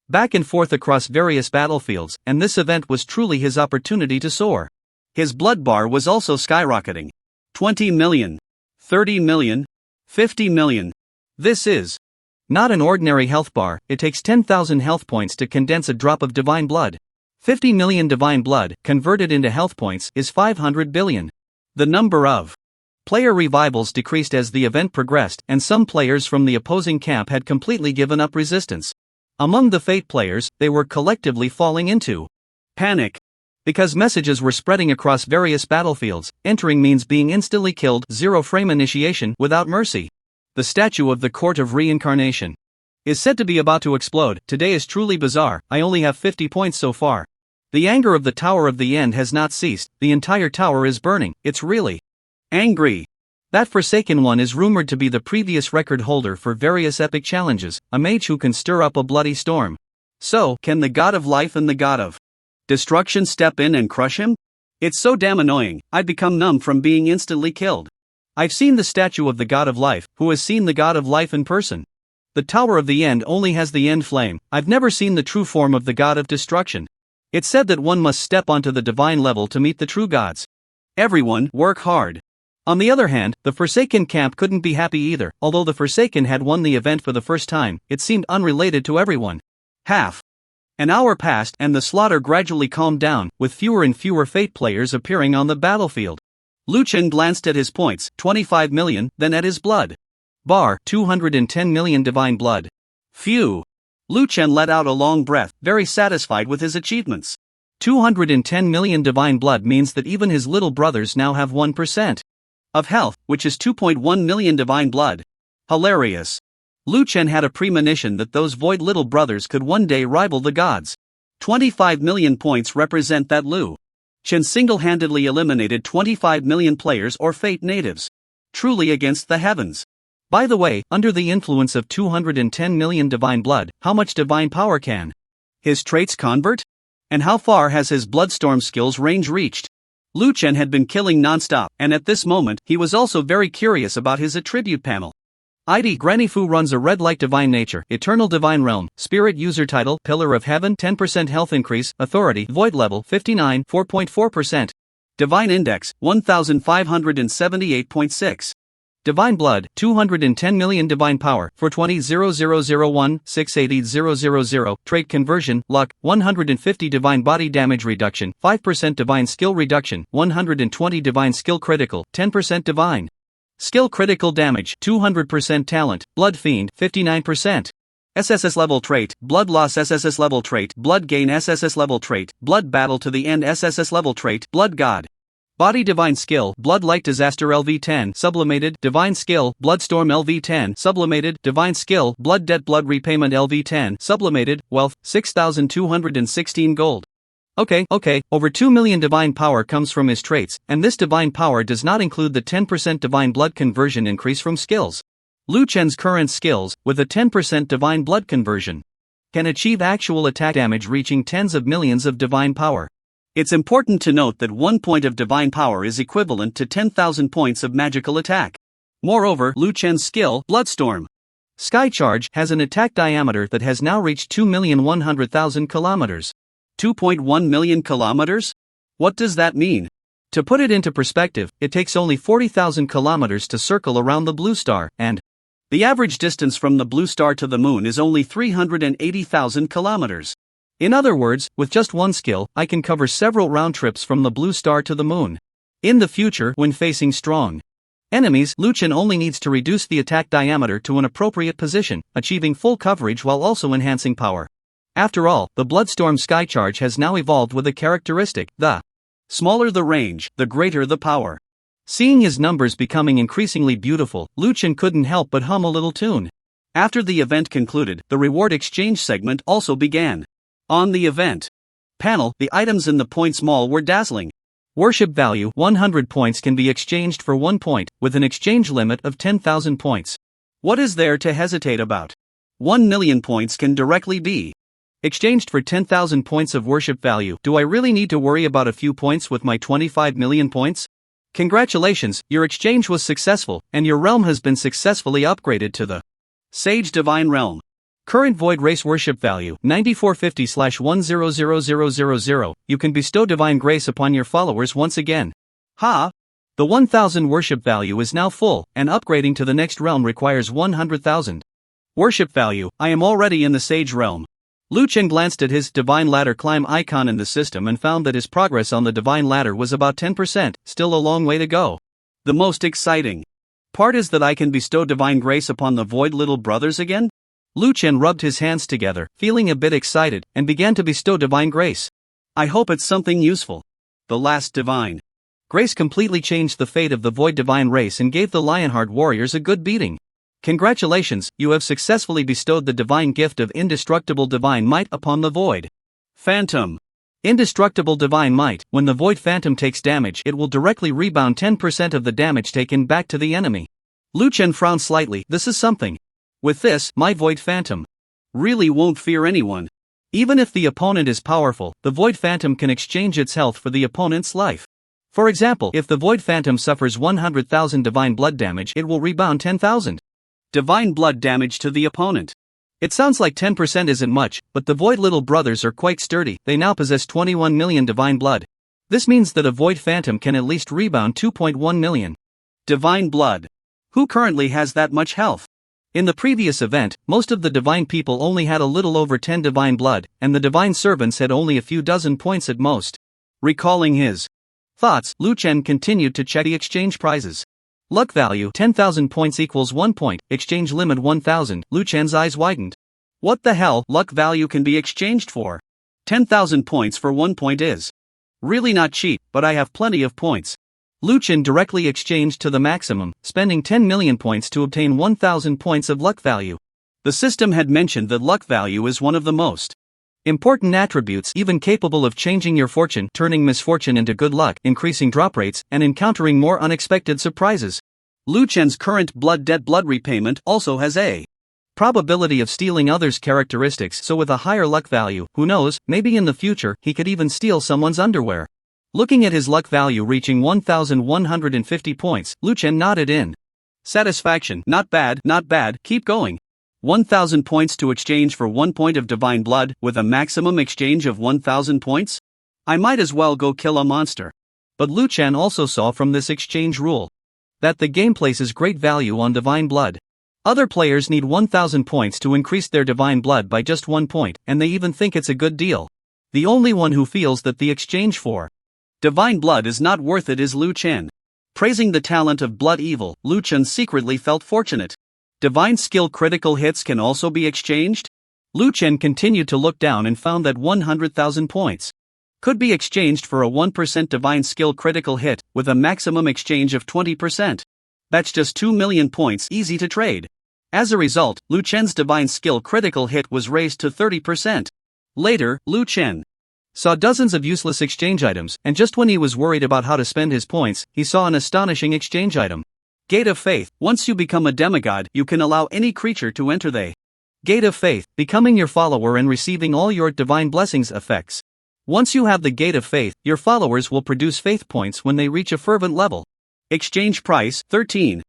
back and forth across various battlefields, and this event was truly his opportunity to soar. His blood bar was also skyrocketing. 20 million, 30 million, 50 million. This is not an ordinary health bar, it takes 10,000 health points to condense a drop of divine blood. 50 million divine blood, converted into health points, is 500 billion. The number of player revivals decreased as the event progressed, and some players from the opposing camp had completely given up resistance. Among the Fate players, they were collectively falling into panic. Because messages were spreading across various battlefields, entering means being instantly killed, 0-frame initiation, without mercy. The statue of the Court of Reincarnation is said to be about to explode. Today is truly bizarre, I only have 50 points so far. The anger of the Tower of the End has not ceased, the entire tower is burning, it's really angry. That Forsaken One is rumored to be the previous record holder for various epic challenges, a mage who can stir up a bloody storm. So, can the God of Life and the God of Destruction step in and crush him? It's so damn annoying, I'd become numb from being instantly killed. I've seen the statue of the God of Life, who has seen the God of Life in person? The Tower of the End only has the end flame, I've never seen the true form of the God of Destruction. It's said that one must step onto the divine level to meet the true gods. Everyone, work hard. On the other hand, the Forsaken camp couldn't be happy either. Although the Forsaken had won the event for the first time, it seemed unrelated to everyone. Half an hour passed and the slaughter gradually calmed down, with fewer and fewer Fate players appearing on the battlefield. Lu Chen glanced at his points, 25 million, then at his blood bar, 210 million divine blood. Phew. Lu Chen let out a long breath, very satisfied with his achievements. 210 million divine blood means that even his little brothers now have 1% of health, which is 2.1 million divine blood. Hilarious. Lu Chen had a premonition that those void little brothers could one day rival the gods. 25 million points represent that Lu Chen single-handedly eliminated 25 million players or Fate natives. Truly against the heavens. By the way, under the influence of 210 million divine blood, how much divine power can his traits convert? And how far has his Bloodstorm skills range reached? Lu Chen had been killing non-stop, and at this moment, he was also very curious about his attribute panel. ID Granny Fu runs a red light divine nature, eternal divine realm, spirit user title, pillar of heaven, 10% health increase, authority, void level, 59, 4.4%. Divine index, 1578.6. Divine blood, 210 million divine power, 420,0001, 680,000, trait conversion, luck, 150 divine body damage reduction, 5% divine skill reduction, 120 divine skill critical, 10% divine skill critical damage, 200% talent, blood fiend, 59%. SSS level trait, blood loss SSS level trait, blood gain SSS level trait, blood battle to the end SSS level trait, blood god. Body divine skill, blood light disaster LV10, sublimated, divine skill, bloodstorm LV10, sublimated, divine skill, blood debt blood repayment LV10, sublimated, wealth, 6,216 gold. Okay, over 2 million divine power comes from his traits, and this divine power does not include the 10% divine blood conversion increase from skills. Lu Chen's current skills, with a 10% divine blood conversion, can achieve actual attack damage reaching tens of millions of divine power. It's important to note that 1 point of divine power is equivalent to 10,000 points of magical attack. Moreover, Lu Chen's skill, Bloodstorm Sky Charge, has an attack diameter that has now reached 2,100,000 kilometers. 2.1 million kilometers? What does that mean? To put it into perspective, it takes only 40,000 kilometers to circle around the blue star, and the average distance from the blue star to the moon is only 380,000 kilometers. In other words, with just one skill, I can cover several round trips from the blue star to the moon. In the future, when facing strong enemies, Liu Chen only needs to reduce the attack diameter to an appropriate position, achieving full coverage while also enhancing power. After all, the Bloodstorm Skycharge has now evolved with a characteristic: the smaller the range, the greater the power. Seeing his numbers becoming increasingly beautiful, Liu Chen couldn't help but hum a little tune. After the event concluded, the reward exchange segment also began. On the event panel, the items in the points mall were dazzling. Worship value 100 points can be exchanged for 1 point, with an exchange limit of 10,000 points. What is there to hesitate about? 1 million points can directly be exchanged for 10,000 points of worship value. Do I really need to worry about a few points with my 25 million points? Congratulations, your exchange was successful, and your realm has been successfully upgraded to the Sage Divine Realm. Current Void Race Worship Value 9450/100000. You can bestow Divine Grace upon your followers once again. Ha! The 1000 worship value is now full, and upgrading to the next realm requires 100,000 worship value. I am already in the Sage Realm. Liu Chen glanced at his Divine Ladder climb icon in the system and found that his progress on the Divine Ladder was about 10%, still a long way to go. The most exciting part is that I can bestow Divine Grace upon the Void Little Brothers again? Liu Chen rubbed his hands together, feeling a bit excited, and began to bestow Divine Grace. I hope it's something useful. The last Divine Grace completely changed the fate of the Void Divine race and gave the Lionheart warriors a good beating. Congratulations, you have successfully bestowed the divine gift of Indestructible Divine Might upon the Void Phantom. Indestructible Divine Might: when the Void Phantom takes damage, it will directly rebound 10% of the damage taken back to the enemy. Liu Chen frowned slightly. This is something. With this, my Void Phantom really won't fear anyone. Even if the opponent is powerful, the Void Phantom can exchange its health for the opponent's life. For example, if the Void Phantom suffers 100,000 divine blood damage, it will rebound 10,000 divine blood damage to the opponent. It sounds like 10% isn't much, but the Void Little Brothers are quite sturdy. They now possess 21 million divine blood. This means that a Void Phantom can at least rebound 2.1 million divine blood. Who currently has that much health? In the previous event, most of the divine people only had a little over 10 divine blood, and the divine servants had only a few dozen points at most. Recalling his thoughts, Liu Chen continued to check the exchange prizes. Luck value 10,000 points equals 1 point, exchange limit 1,000. Liu Chen's eyes widened. What the hell? Luck value can be exchanged for 10,000 points for 1 point is really not cheap, but I have plenty of points. Liu Chen directly exchanged to the maximum, spending 10 million points to obtain 1,000 points of luck value. The system had mentioned that luck value is one of the most important attributes, even capable of changing your fortune, turning misfortune into good luck, increasing drop rates, and encountering more unexpected surprises. Liu Chen's current blood debt blood repayment also has a probability of stealing others' characteristics, so with a higher luck value, who knows, maybe in the future, he could even steal someone's underwear. Looking at his luck value reaching 1,150 points, Liu Chen nodded in satisfaction. Not bad, keep going. 1,000 points to exchange for 1 point of divine blood, with a maximum exchange of 1,000 points? I might as well go kill a monster. But Liu Chen also saw from this exchange rule that the game places great value on divine blood. Other players need 1,000 points to increase their divine blood by just 1 point, and they even think it's a good deal. The only one who feels that the exchange for divine blood is not worth it is Liu Chen. Praising the talent of Blood Evil, Liu Chen secretly felt fortunate. Divine skill critical hits can also be exchanged? Liu Chen continued to look down and found that 100,000 points could be exchanged for a 1% divine skill critical hit, with a maximum exchange of 20%. That's just 2 million points easy to trade. As a result, Liu Chen's divine skill critical hit was raised to 30%. Later, Liu Chen saw dozens of useless exchange items, and just when he was worried about how to spend his points, he saw an astonishing exchange item. Gate of Faith. Once you become a demigod, you can allow any creature to enter the Gate of Faith, becoming your follower and receiving all your divine blessings effects. Once you have the Gate of Faith, your followers will produce faith points when they reach a fervent level. Exchange price, 13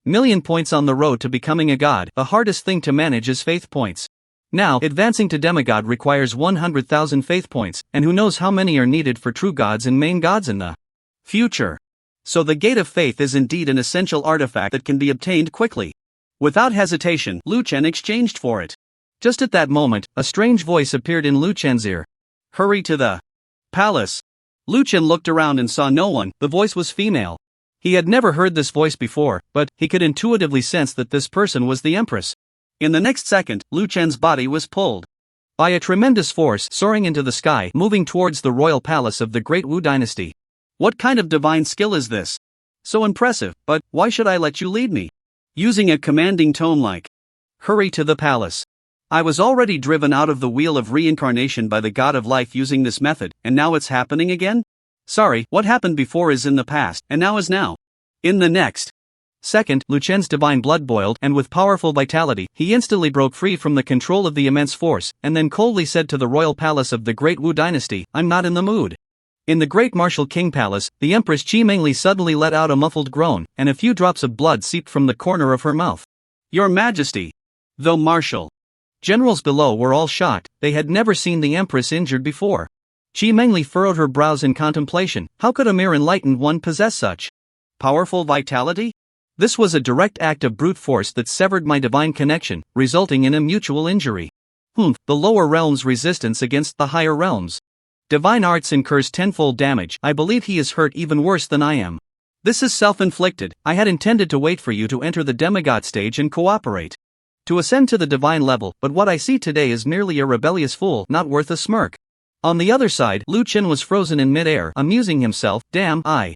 million points on the road to becoming a god. The hardest thing to manage is faith points. Now, advancing to demigod requires 100,000 faith points, and who knows how many are needed for true gods and main gods in the Future. So the Gate of Faith is indeed an essential artifact that can be obtained quickly. Without hesitation, Lu Chen exchanged for it. Just at that moment, a strange voice appeared in Lu Chen's ear. Hurry to the palace. Lu Chen looked around and saw no one. The voice was female. He had never heard this voice before, but he could intuitively sense that this person was the Empress. In the next second, Lu Chen's body was pulled by a tremendous force, soaring into the sky, moving towards the royal palace of the Great Wu dynasty. What kind of divine skill is this? So impressive, but why should I let you lead me? Using a commanding tone like, hurry to the palace. I was already driven out of the wheel of reincarnation by the god of life using this method, and now it's happening again? Sorry, what happened before is in the past, and now is now. In the next second, Lu Chen's divine blood boiled, and with powerful vitality, he instantly broke free from the control of the immense force, and then coldly said to the royal palace of the Great Wu dynasty, I'm not in the mood. In the Great Martial King Palace, the Empress Qi Mengli suddenly let out a muffled groan, and a few drops of blood seeped from the corner of her mouth. Your Majesty! Though martial generals below were all shocked, they had never seen the Empress injured before. Qi Mengli furrowed her brows in contemplation. How could a mere enlightened one possess such powerful vitality? This was a direct act of brute force that severed my divine connection, resulting in a mutual injury. The lower realm's resistance against the higher realms. Divine arts incurs tenfold damage. I believe he is hurt even worse than I am. This is self-inflicted. I had intended to wait for you to enter the demigod stage and cooperate. To ascend to the divine level, but what I see today is merely a rebellious fool, not worth a smirk. On the other side, Lu Chen was frozen in mid-air, amusing himself. Damn, I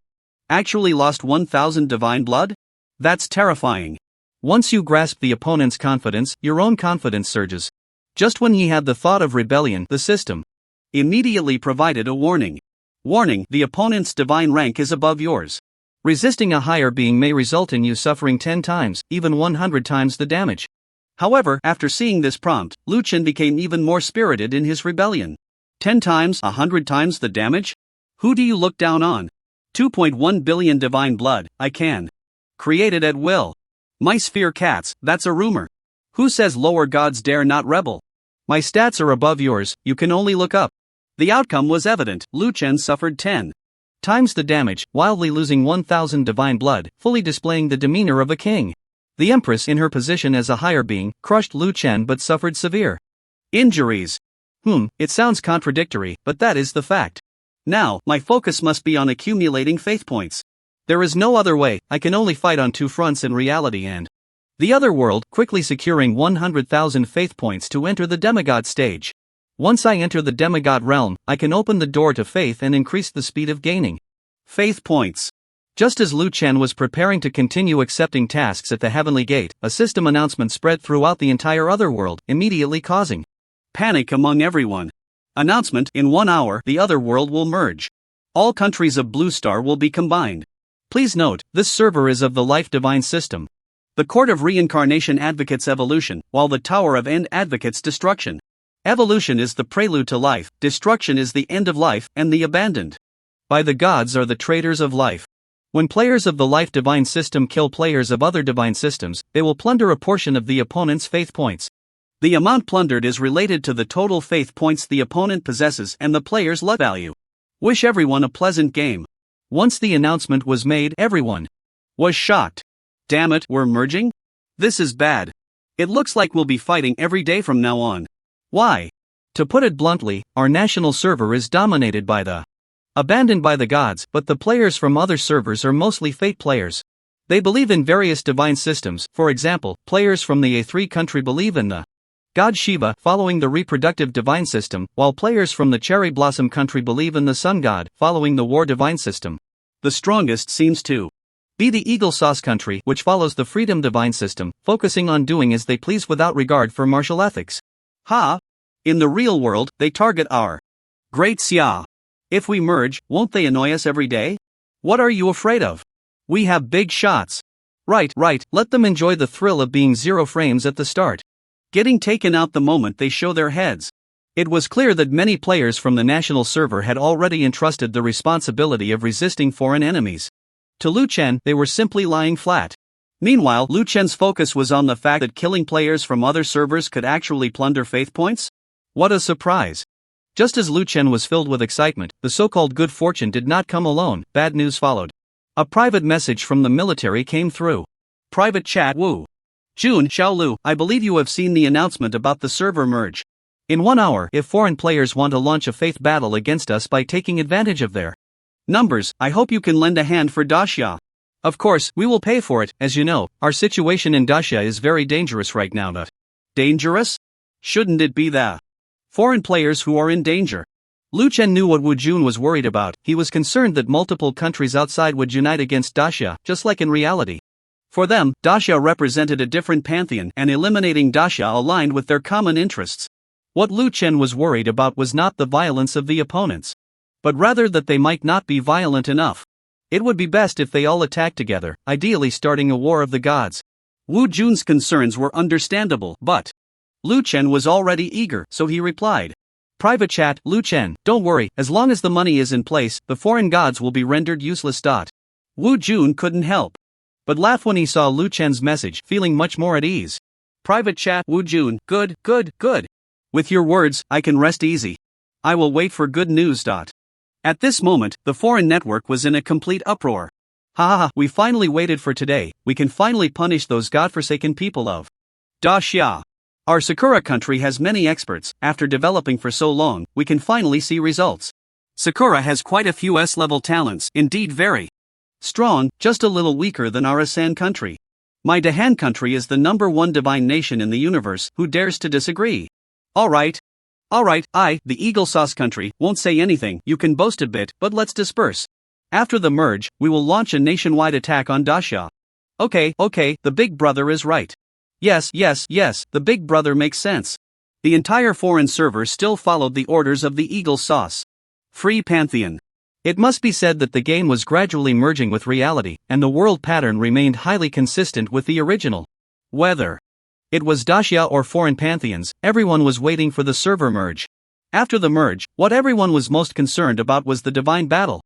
actually lost 1,000 divine blood? That's terrifying. Once you grasp the opponent's confidence, your own confidence surges. Just when he had the thought of rebellion, the system immediately provided a warning. Warning, the opponent's divine rank is above yours. Resisting a higher being may result in you suffering 10 times, even 100 times the damage. However, after seeing this prompt, Lu Chen became even more spirited in his rebellion. 10 times, 100 times the damage? Who do you look down on? 2.1 billion divine blood, I can create it at will. Mice fear cats, that's a rumor. Who says lower gods dare not rebel? My stats are above yours, you can only look up. The outcome was evident. Lu Chen suffered 10 times the damage, wildly losing 1,000 divine blood, fully displaying the demeanor of a king. The Empress, in her position as a higher being, crushed Lu Chen but suffered severe injuries. It sounds contradictory, but that is the fact. Now, my focus must be on accumulating faith points. There is no other way. I can only fight on two fronts in reality and the Otherworld, quickly securing 100,000 faith points to enter the demigod stage. Once I enter the demigod realm, I can open the door to faith and increase the speed of gaining faith points. Just as Lu Chen was preparing to continue accepting tasks at the Heavenly Gate, a system announcement spread throughout the entire Otherworld, immediately causing panic among everyone. Announcement: in 1 hour, the Otherworld will merge. All countries of Blue Star will be combined. Please note, this server is of the Life Divine System. The Court of Reincarnation advocates evolution, while the Tower of End advocates destruction. Evolution is the prelude to life, destruction is the end of life, and the abandoned by the gods are the traitors of life. When players of the Life Divine System kill players of other divine systems, they will plunder a portion of the opponent's faith points. The amount plundered is related to the total faith points the opponent possesses and the player's luck value. Wish everyone a pleasant game. Once the announcement was made, everyone was shocked. Damn it, we're merging? This is bad. It looks like we'll be fighting every day from now on. Why? To put it bluntly, our national server is dominated by the abandoned by the gods, but the players from other servers are mostly fate players. They believe in various divine systems. For example, players from the A3 country believe in the god Shiva, following the reproductive divine system, while players from the Cherry Blossom country believe in the sun god, following the war divine system. The strongest seems to be the Eagle Sauce country, which follows the freedom divine system, focusing on doing as they please without regard for martial ethics. In the real world, they target our Great Xia. If we merge, won't they annoy us every day? What are you afraid of? We have big shots. Right, let them enjoy the thrill of being 0 frames at the start. Getting taken out the moment they show their heads. It was clear that many players from the national server had already entrusted the responsibility of resisting foreign enemies to Lu Chen. They were simply lying flat. Meanwhile, Lu Chen's focus was on the fact that killing players from other servers could actually plunder faith points? What a surprise. Just as Lu Chen was filled with excitement, the so-called good fortune did not come alone, bad news followed. A private message from the military came through. Private chat Wu. Jun Xiaolu, I believe you have seen the announcement about the server merge. In 1 hour, if foreign players want to launch a faith battle against us by taking advantage of their numbers, I hope you can lend a hand for Daxia. Of course, we will pay for it. As you know, our situation in Daxia is very dangerous right now. Dangerous? Shouldn't it be the foreign players who are in danger? Lu Chen knew what Wu Jun was worried about. He was concerned that multiple countries outside would unite against Daxia, just like in reality. For them, Daxia represented a different pantheon, and eliminating Daxia aligned with their common interests. What Lu Chen was worried about was not the violence of the opponents, but rather that they might not be violent enough. It would be best if they all attacked together, ideally starting a war of the gods. Wu Jun's concerns were understandable, but Lu Chen was already eager, so he replied. Private chat, Lu Chen, don't worry, as long as the money is in place, the foreign gods will be rendered useless. Wu Jun couldn't help but laugh when he saw Lu Chen's message, feeling much more at ease. Private chat, Wu Jun, good. With your words, I can rest easy. I will wait for good news. At this moment, the foreign network was in a complete uproar. Ha, we finally waited for today. We can finally punish those godforsaken people of Daxia. Our Sakura country has many experts. After developing for so long, we can finally see results. Sakura has quite a few S-level talents, indeed very strong, just a little weaker than our Asan country. My Dahan country is the #1 divine nation in the universe. Who dares to disagree? Alright, I, the Eagle Sauce country, won't say anything. You can boast a bit, but let's disperse. After the merge, we will launch a nationwide attack on Daxia. Okay, the big brother is right. Yes, the big brother makes sense. The entire foreign server still followed the orders of the Eagle Sauce Free Pantheon. It must be said that the game was gradually merging with reality, and the world pattern remained highly consistent with the original. Whether it was Daxia or foreign pantheons, everyone was waiting for the server merge. After the merge, what everyone was most concerned about was the divine battle.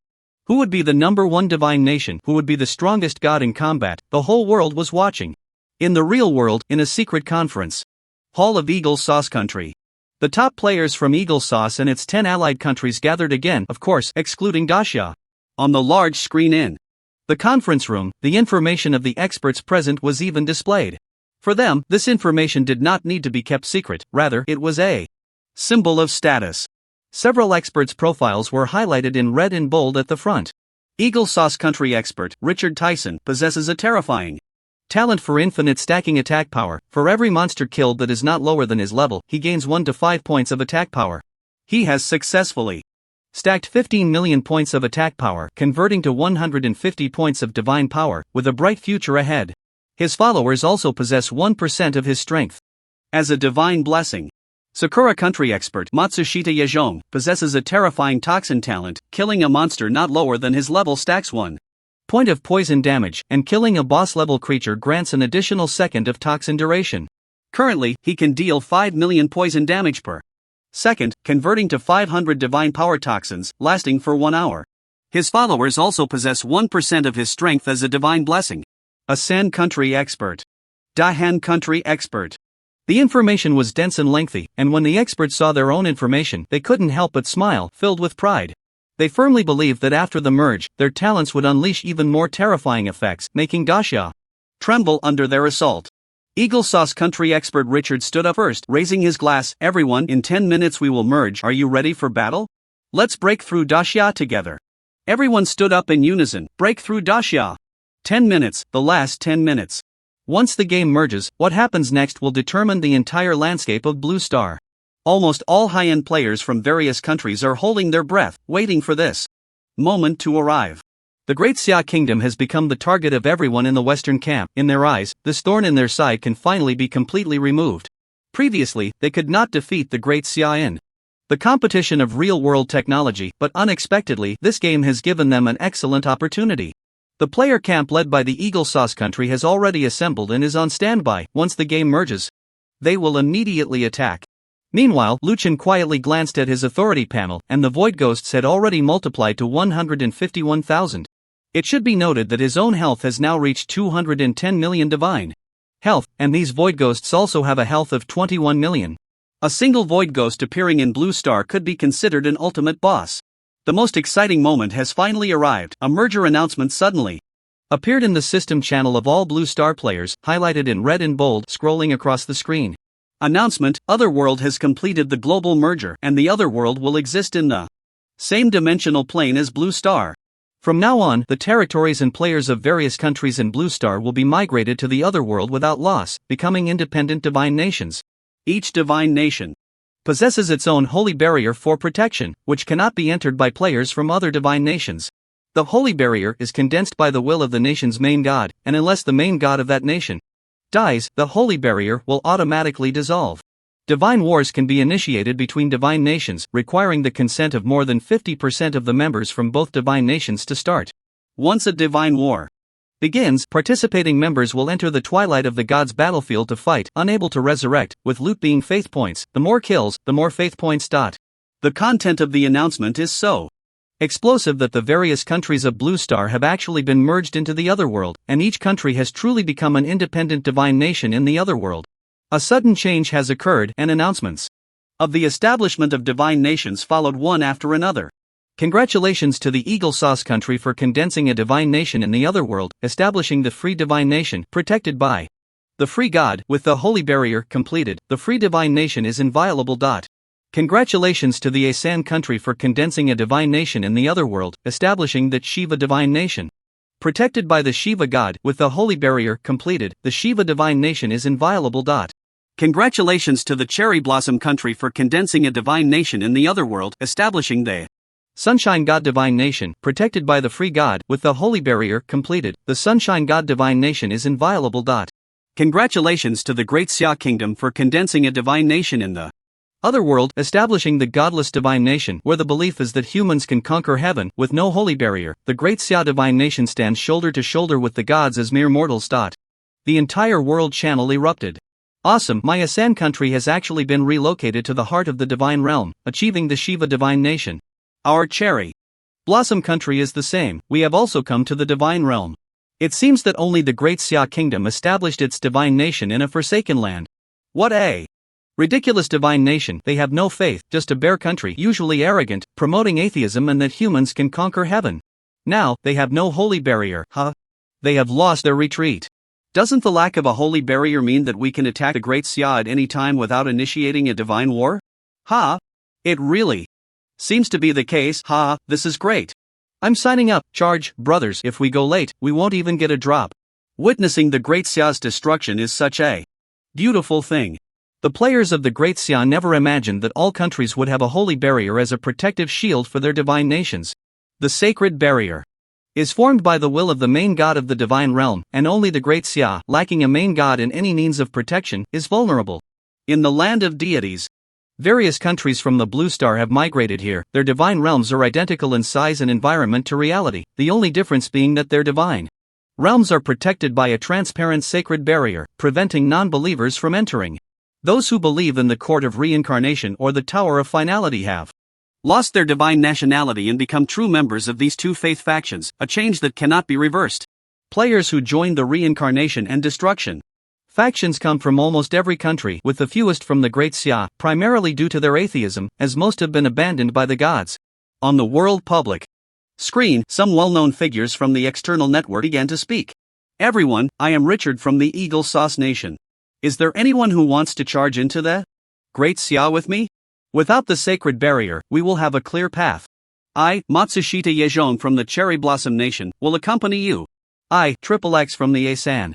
Who would be the #1 divine nation? Who would be the strongest god in combat? The whole world was watching. In the real world, in a secret conference hall of Eagle Sauce country, the top players from Eagle Sauce and its 10 allied countries gathered again, of course, excluding Daxia. On the large screen in the conference room, the information of the experts present was even displayed. For them, this information did not need to be kept secret, rather, it was a symbol of status. Several experts' profiles were highlighted in red and bold at the front. Eagle Sauce country expert, Richard Tyson, possesses a terrifying talent for infinite stacking attack power. For every monster killed that is not lower than his level, he gains 1 to 5 points of attack power. He has successfully stacked 15 million points of attack power, converting to 150 points of divine power, with a bright future ahead. His followers also possess 1% of his strength as a divine blessing. Sakura country expert Matsushita Yezhong possesses a terrifying toxin talent. Killing a monster not lower than his level stacks 1 point of poison damage, and killing a boss-level creature grants an additional second of toxin duration. Currently, he can deal 5 million poison damage per second, converting to 500 divine power toxins, lasting for 1 hour. His followers also possess 1% of his strength as a divine blessing. Asan country expert. Dahan country expert. The information was dense and lengthy, and when the experts saw their own information, they couldn't help but smile, filled with pride. They firmly believed that after the merge, their talents would unleash even more terrifying effects, making Daxia tremble under their assault. Eagle Sauce country expert Richard stood up first, raising his glass. Everyone, in 10 minutes we will merge. Are you ready for battle? Let's break through Daxia together. Everyone stood up in unison. Break through Daxia. 10 minutes, the last 10 minutes. Once the game merges, what happens next will determine the entire landscape of Blue Star. Almost all high-end players from various countries are holding their breath, waiting for this moment to arrive. The Great Xia Kingdom has become the target of everyone in the Western camp. In their eyes, this thorn in their side can finally be completely removed. Previously, they could not defeat the Great Xia in the competition of real-world technology, but unexpectedly, this game has given them an excellent opportunity. The player camp led by the Eagle Sauce country has already assembled and is on standby. Once the game merges, they will immediately attack. Meanwhile, Lu Chen quietly glanced at his authority panel, and the void ghosts had already multiplied to 151,000. It should be noted that his own health has now reached 210 million divine health, and these void ghosts also have a health of 21 million. A single void ghost appearing in Blue Star could be considered an ultimate boss. The most exciting moment has finally arrived. A merger announcement suddenly appeared in the system channel of all Blue Star players, highlighted in red and bold, scrolling across the screen. Announcement: Otherworld has completed the global merger, and the Otherworld will exist in the same dimensional plane as Blue Star. From now on, the territories and players of various countries in Blue Star will be migrated to the Otherworld without loss, becoming independent divine nations. Each divine nation possesses its own holy barrier for protection, which cannot be entered by players from other divine nations. The holy barrier is condensed by the will of the nation's main god, and unless the main god of that nation dies, the holy barrier will automatically dissolve. Divine wars can be initiated between divine nations, requiring the consent of more than 50% of the members from both divine nations to start. Once a divine war begins, participating members will enter the twilight of the gods' battlefield to fight, unable to resurrect, with loot being faith points. The more kills, the more faith points. The content of the announcement is so explosive that the various countries of Blue Star have actually been merged into the Otherworld, and each country has truly become an independent divine nation in the Otherworld. A sudden change has occurred, and announcements of the establishment of divine nations followed one after another. Congratulations to the Eagle Sauce country for condensing a divine nation in the Otherworld, establishing the free divine nation, protected by the free god, with the holy barrier completed. The free divine nation is inviolable. Congratulations to the Asan country for condensing a divine nation in the Otherworld, establishing the Shiva divine nation, protected by the Shiva god, with the holy barrier completed. The Shiva divine nation is inviolable. Congratulations to the Cherry Blossom country for condensing a divine nation in the Otherworld, establishing the Sunshine God Divine Nation, protected by the Free God, with the Holy Barrier completed. The Sunshine God Divine Nation is inviolable. Congratulations to the Great Xia Kingdom for condensing a divine nation in the Otherworld, establishing the Godless Divine Nation, where the belief is that humans can conquer heaven, with no holy barrier. The Great Xia Divine Nation stands shoulder to shoulder with the gods as mere mortals. The entire world channel erupted. Awesome, my Asan country has actually been relocated to the heart of the divine realm, achieving the Shiva Divine Nation. Our Cherry Blossom country is the same. We have also come to the divine realm. It seems that only the Great Xia Kingdom established its divine nation in a forsaken land. What a ridiculous divine nation. They have no faith, just a bare country, usually arrogant, promoting atheism and that humans can conquer heaven. Now, they have no holy barrier, They have lost their retreat. Doesn't the lack of a holy barrier mean that we can attack the Great Xia at any time without initiating a divine war? It really seems to be the case. This is great. I'm signing up. Charge, brothers. If we go late, we won't even get a drop. Witnessing the Great Xia's destruction is such a beautiful thing. The players of the Great Xia never imagined that all countries would have a holy barrier as a protective shield for their divine nations. The sacred barrier is formed by the will of the main god of the divine realm, and only the Great Xia, lacking a main god and any means of protection, is vulnerable. In the land of deities, various countries from the Blue Star have migrated here. Their divine realms are identical in size and environment to reality, the only difference being that their divine realms are protected by a transparent sacred barrier, preventing non-believers from entering. Those who believe in the Court of Reincarnation or the Tower of Finality have lost their divine nationality and become true members of these two faith factions, a change that cannot be reversed. Players who join the Reincarnation and Destruction factions come from almost every country, with the fewest from the Great Xia, primarily due to their atheism, as most have been abandoned by the gods. On the world public screen, some well-known figures from the external network began to speak. Everyone, I am Richard from the Eagle Sauce Nation. Is there anyone who wants to charge into the Great Xia with me? Without the sacred barrier, we will have a clear path. I, Matsushita Yezhong from the Cherry Blossom Nation, will accompany you. I, X from the Asan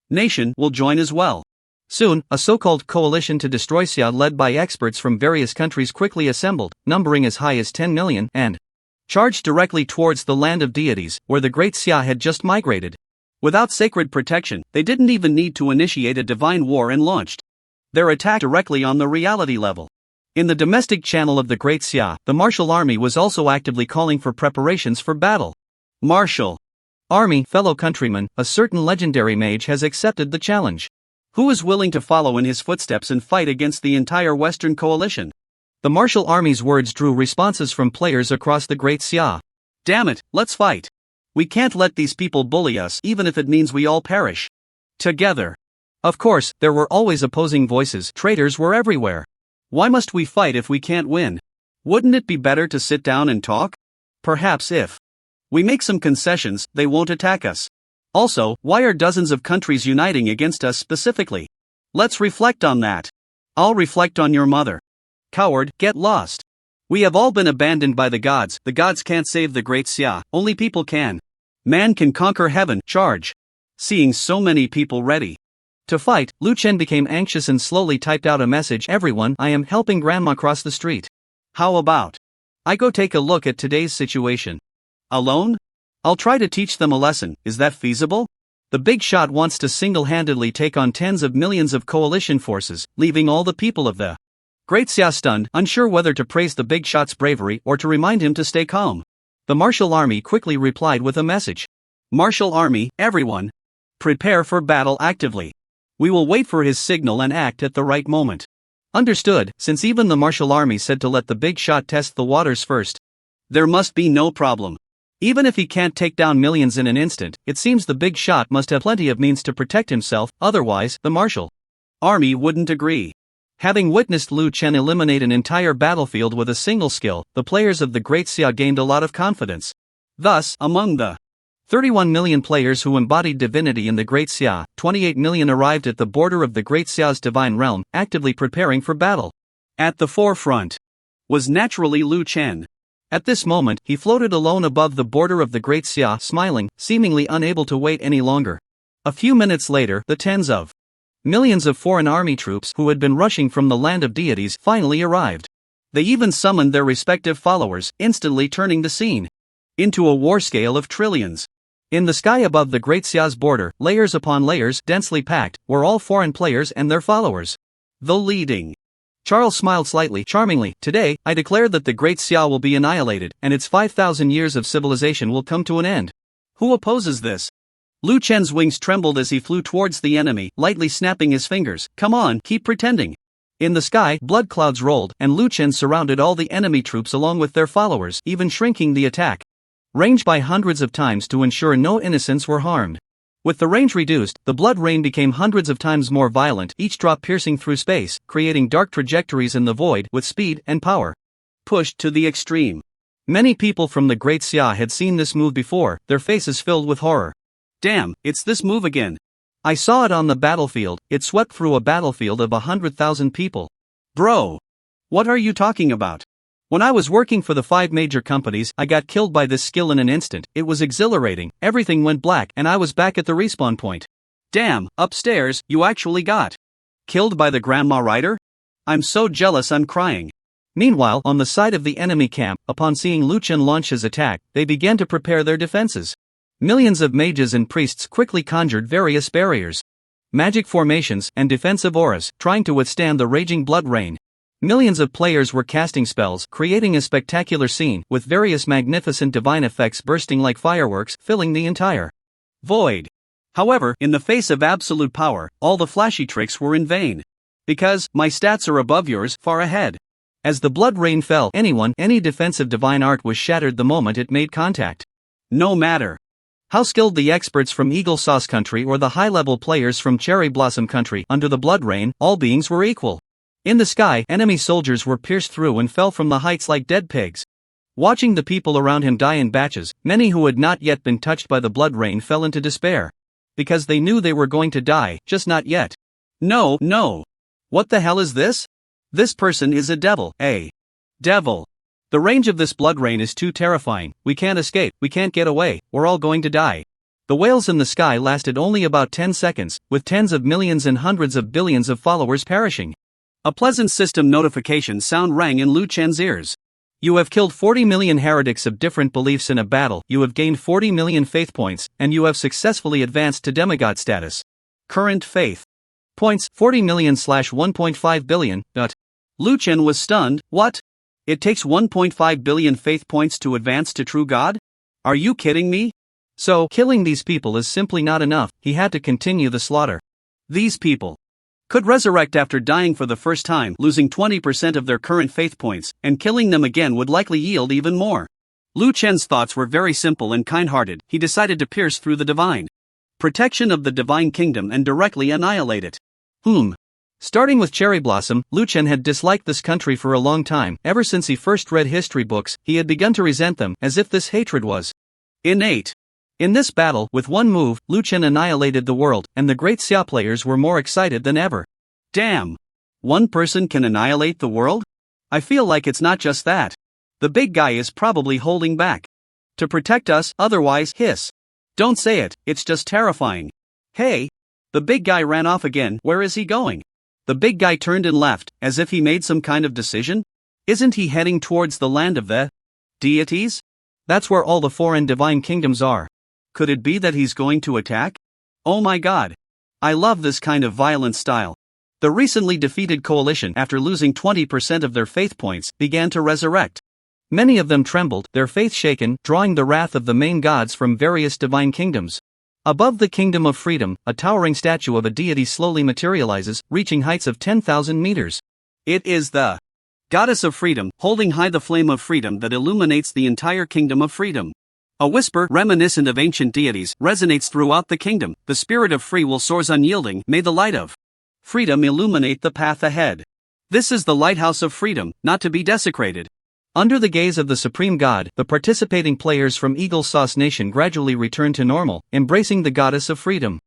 Nation, will join as well. Soon, a so-called coalition to destroy Xia led by experts from various countries quickly assembled, numbering as high as 10 million, and charged directly towards the land of deities, where the Great Xia had just migrated. Without sacred protection, they didn't even need to initiate a divine war and launched their attack directly on the reality level. In the domestic channel of the Great Xia, the martial army was also actively calling for preparations for battle. Martial army, fellow countrymen, a certain legendary mage has accepted the challenge. Who is willing to follow in his footsteps and fight against the entire Western coalition? The martial army's words drew responses from players across the Great Xia. Damn it, let's fight. We can't let these people bully us, even if it means we all perish together. Of course, there were always opposing voices. Traitors were everywhere. Why must we fight if we can't win? Wouldn't it be better to sit down and talk? Perhaps if we make some concessions, they won't attack us. Also, why are dozens of countries uniting against us specifically? Let's reflect on that. I'll reflect on your mother. Coward, get lost. We have all been abandoned by the gods can't save the great Xia, only people can. Man can conquer heaven, charge. Seeing so many people ready to fight, Lu Chen became anxious and slowly typed out a message. Everyone, I am helping Grandma cross the street. How about I go take a look at today's situation? Alone? I'll try to teach them a lesson, is that feasible? The big shot wants to single-handedly take on tens of millions of coalition forces, leaving all the people of the Great Xia stunned, unsure whether to praise the big shot's bravery or to remind him to stay calm. The martial army quickly replied with a message. Martial army, everyone. Prepare for battle actively. We will wait for his signal and act at the right moment. Understood, since even the martial army said to let the big shot test the waters first. There must be no problem. Even if he can't take down millions in an instant, it seems the big shot must have plenty of means to protect himself, otherwise, the martial army wouldn't agree. Having witnessed Lu Chen eliminate an entire battlefield with a single skill, the players of the Great Xia gained a lot of confidence. Thus, among the 31 million players who embodied divinity in the Great Xia, 28 million arrived at the border of the Great Xia's divine realm, actively preparing for battle. At the forefront was naturally Lu Chen. At this moment, he floated alone above the border of the Great Xia, smiling, seemingly unable to wait any longer. A few minutes later, the tens of millions of foreign army troops who had been rushing from the land of deities finally arrived. They even summoned their respective followers, instantly turning the scene into a war scale of trillions. In the sky above the Great Xia's border, layers upon layers, densely packed, were all foreign players and their followers. The leading Charles smiled slightly, charmingly. Today, I declare that the Great Xia will be annihilated, and its 5,000 years of civilization will come to an end. Who opposes this? Lu Chen's wings trembled as he flew towards the enemy, lightly snapping his fingers. Come on, keep pretending. In the sky, blood clouds rolled, and Lu Chen surrounded all the enemy troops along with their followers, even shrinking the attack range by hundreds of times to ensure no innocents were harmed. With the range reduced, the blood rain became hundreds of times more violent, each drop piercing through space, creating dark trajectories in the void with speed and power pushed to the extreme. Many people from the Great Xia had seen this move before, their faces filled with horror. Damn, it's this move again. I saw it on the battlefield, it swept through a battlefield of 100,000 people. Bro! What are you talking about? When I was working for the 5 major companies, I got killed by this skill in an instant. It was exhilarating, everything went black, and I was back at the respawn point. Damn, upstairs, you actually got killed by the Grandma Rider? I'm so jealous I'm crying. Meanwhile, on the side of the enemy camp, upon seeing Lu Chen launch his attack, they began to prepare their defenses. Millions of mages and priests quickly conjured various barriers, magic formations, and defensive auras, trying to withstand the raging blood rain. Millions of players were casting spells, creating a spectacular scene, with various magnificent divine effects bursting like fireworks, filling the entire void. However, in the face of absolute power, all the flashy tricks were in vain. Because, my stats are above yours, far ahead. As the blood rain fell, any defensive divine art was shattered the moment it made contact. No matter how skilled the experts from Eagle Sauce Country or the high-level players from Cherry Blossom Country, under the blood rain, all beings were equal. In the sky, enemy soldiers were pierced through and fell from the heights like dead pigs. Watching the people around him die in batches, many who had not yet been touched by the blood rain fell into despair. Because they knew they were going to die, just not yet. No. What the hell is this? This person is a devil, a devil. The range of this blood rain is too terrifying, we can't escape, we can't get away, we're all going to die. The wails in the sky lasted only about 10 seconds, with tens of millions and hundreds of billions of followers perishing. A pleasant system notification sound rang in Lu Chen's ears. You have killed 40 million heretics of different beliefs in a battle, you have gained 40 million faith points, and you have successfully advanced to demigod status. Current faith points 40 million/1.5 billion. Lu Chen was stunned. What? It takes 1.5 billion faith points to advance to true god? Are you kidding me? So, killing these people is simply not enough, he had to continue the slaughter. These people could resurrect after dying for the first time, losing 20% of their current faith points, and killing them again would likely yield even more. Lu Chen's thoughts were very simple and kind-hearted. He decided to pierce through the divine protection of the divine kingdom and directly annihilate it. Starting with Cherry Blossom, Lu Chen had disliked this country for a long time. Ever since he first read history books, he had begun to resent them, as if this hatred was innate. In this battle, with one move, Lu Chen annihilated the world, and the great Xia players were more excited than ever. Damn! One person can annihilate the world? I feel like it's not just that. The big guy is probably holding back to protect us, otherwise, hiss. Don't say it, it's just terrifying. Hey! The big guy ran off again. Where is he going? The big guy turned and left, as if he made some kind of decision? Isn't he heading towards the land of the deities? That's where all the foreign divine kingdoms are. Could it be that he's going to attack? Oh my god. I love this kind of violent style. The recently defeated coalition, after losing 20% of their faith points, began to resurrect. Many of them trembled, their faith shaken, drawing the wrath of the main gods from various divine kingdoms. Above the Kingdom of Freedom, a towering statue of a deity slowly materializes, reaching heights of 10,000 meters. It is the Goddess of Freedom, holding high the flame of freedom that illuminates the entire Kingdom of Freedom. A whisper, reminiscent of ancient deities, resonates throughout the kingdom. The spirit of free will soars unyielding. May the light of freedom illuminate the path ahead. This is the lighthouse of freedom, not to be desecrated. Under the gaze of the Supreme God, the participating players from Eagle Sauce Nation gradually return to normal, embracing the Goddess of Freedom.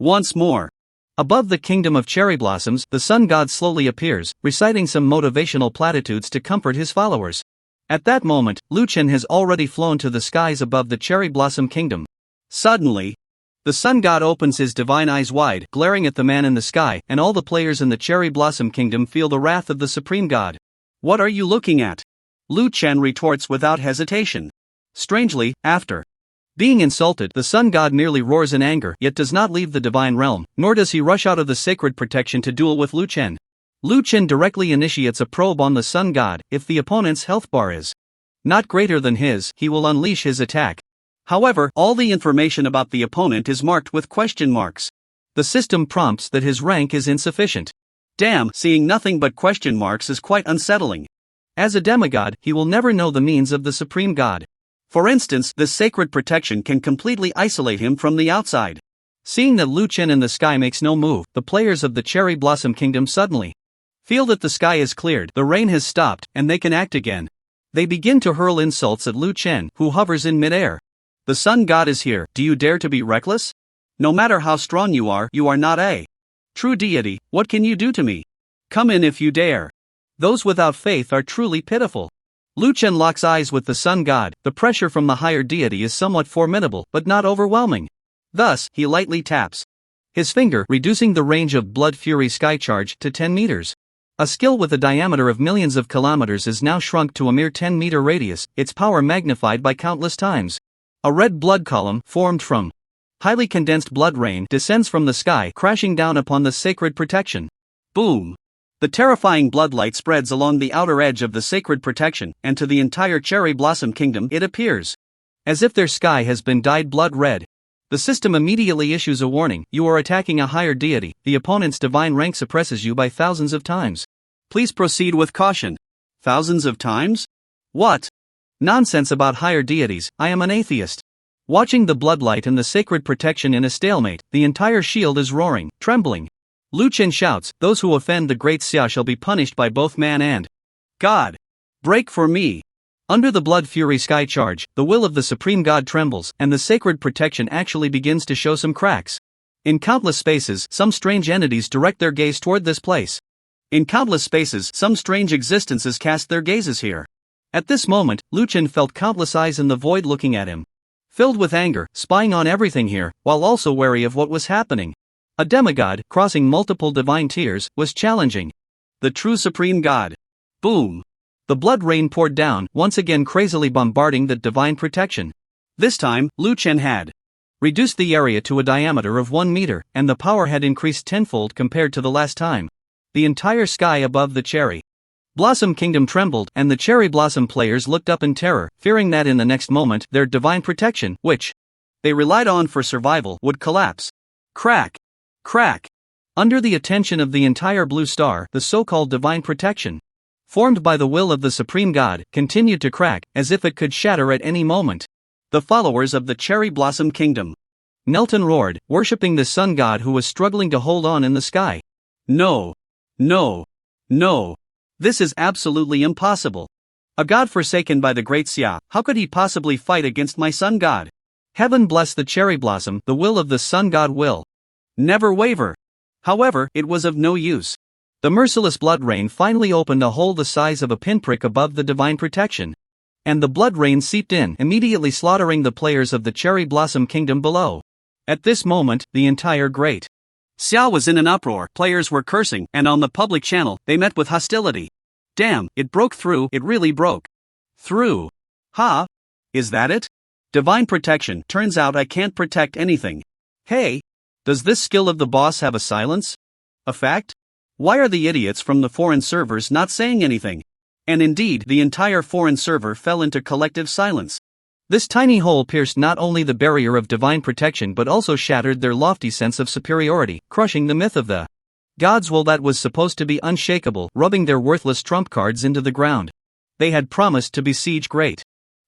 Once more. Above the Kingdom of Cherry Blossoms, the Sun God slowly appears, reciting some motivational platitudes to comfort his followers. At that moment, Lu Chen has already flown to the skies above the Cherry Blossom Kingdom. Suddenly, the Sun God opens his divine eyes wide, glaring at the man in the sky, and all the players in the Cherry Blossom Kingdom feel the wrath of the Supreme God. What are you looking at? Lu Chen retorts without hesitation. Strangely, after being insulted, the Sun God merely roars in anger, yet does not leave the divine realm, nor does he rush out of the sacred protection to duel with Lu Chen. Lu Chen directly initiates a probe on the Sun God. If the opponent's health bar is not greater than his, he will unleash his attack. However, all the information about the opponent is marked with question marks. The system prompts that his rank is insufficient. Damn, seeing nothing but question marks is quite unsettling. As a demigod, he will never know the means of the Supreme God. For instance, this sacred protection can completely isolate him from the outside. Seeing that Lu Chen in the sky makes no move, the players of the Cherry Blossom Kingdom suddenly feel that the sky is cleared, the rain has stopped, and they can act again. They begin to hurl insults at Lu Chen, who hovers in midair. The Sun God is here. Do you dare to be reckless? No matter how strong you are not a true deity. What can you do to me? Come in if you dare. Those without faith are truly pitiful. Lu Chen locks eyes with the Sun God. The pressure from the higher deity is somewhat formidable, but not overwhelming. Thus, he lightly taps his finger, reducing the range of Blood Fury Sky Charge to 10 meters. A skill with a diameter of millions of kilometers is now shrunk to a mere 10-meter radius, its power magnified by countless times. A red blood column, formed from highly condensed blood rain, descends from the sky, crashing down upon the sacred protection. Boom! The terrifying bloodlight spreads along the outer edge of the sacred protection, and to the entire Cherry Blossom Kingdom it appears as if their sky has been dyed blood red. The system immediately issues a warning: you are attacking a higher deity, the opponent's divine rank suppresses you by thousands of times. Please proceed with caution. Thousands of times? What? Nonsense about higher deities, I am an atheist. Watching the bloodlight and the sacred protection in a stalemate, the entire shield is roaring, trembling. Lu Chen shouts, those who offend the great Xia shall be punished by both man and God. Break for me. Under the Blood Fury Sky Charge, the will of the Supreme God trembles, and the sacred protection actually begins to show some cracks. In countless spaces, some strange entities direct their gaze toward this place. In countless spaces, some strange existences cast their gazes here. At this moment, Lu Chen felt countless eyes in the void looking at him. Filled with anger, spying on everything here, while also wary of what was happening. A demigod, crossing multiple divine tiers, was challenging the true Supreme God. Boom! The blood rain poured down, once again crazily bombarding the divine protection. This time, Lu Chen had reduced the area to a diameter of 1 meter, and the power had increased tenfold compared to the last time. The entire sky above the Cherry Blossom Kingdom trembled, and the Cherry Blossom players looked up in terror, fearing that in the next moment, their divine protection, which they relied on for survival, would collapse. Crack! Crack! Under the attention of the entire blue star, the so-called divine protection, formed by the will of the Supreme God, continued to crack, as if it could shatter at any moment. The followers of the Cherry Blossom Kingdom knelt and roared, worshipping the Sun God who was struggling to hold on in the sky. No! No. No. This is absolutely impossible. A god forsaken by the great Xia, how could he possibly fight against my sun god? Heaven bless the cherry blossom, the will of the sun god will never waver. However, it was of no use. The merciless blood rain finally opened a hole the size of a pinprick above the divine protection. And the blood rain seeped in, immediately slaughtering the players of the cherry blossom kingdom below. At this moment, the entire great Xia was in an uproar, players were cursing, and on the public channel, they met with hostility. Damn, it broke through, it really broke through. Ha? Is that it? Divine protection, turns out I can't protect anything. Hey? Does this skill of the boss have a silence effect? Why are the idiots from the foreign servers not saying anything? And indeed, the entire foreign server fell into collective silence. This tiny hole pierced not only the barrier of divine protection but also shattered their lofty sense of superiority, crushing the myth of the God's will that was supposed to be unshakable, rubbing their worthless trump cards into the ground. They had promised to besiege great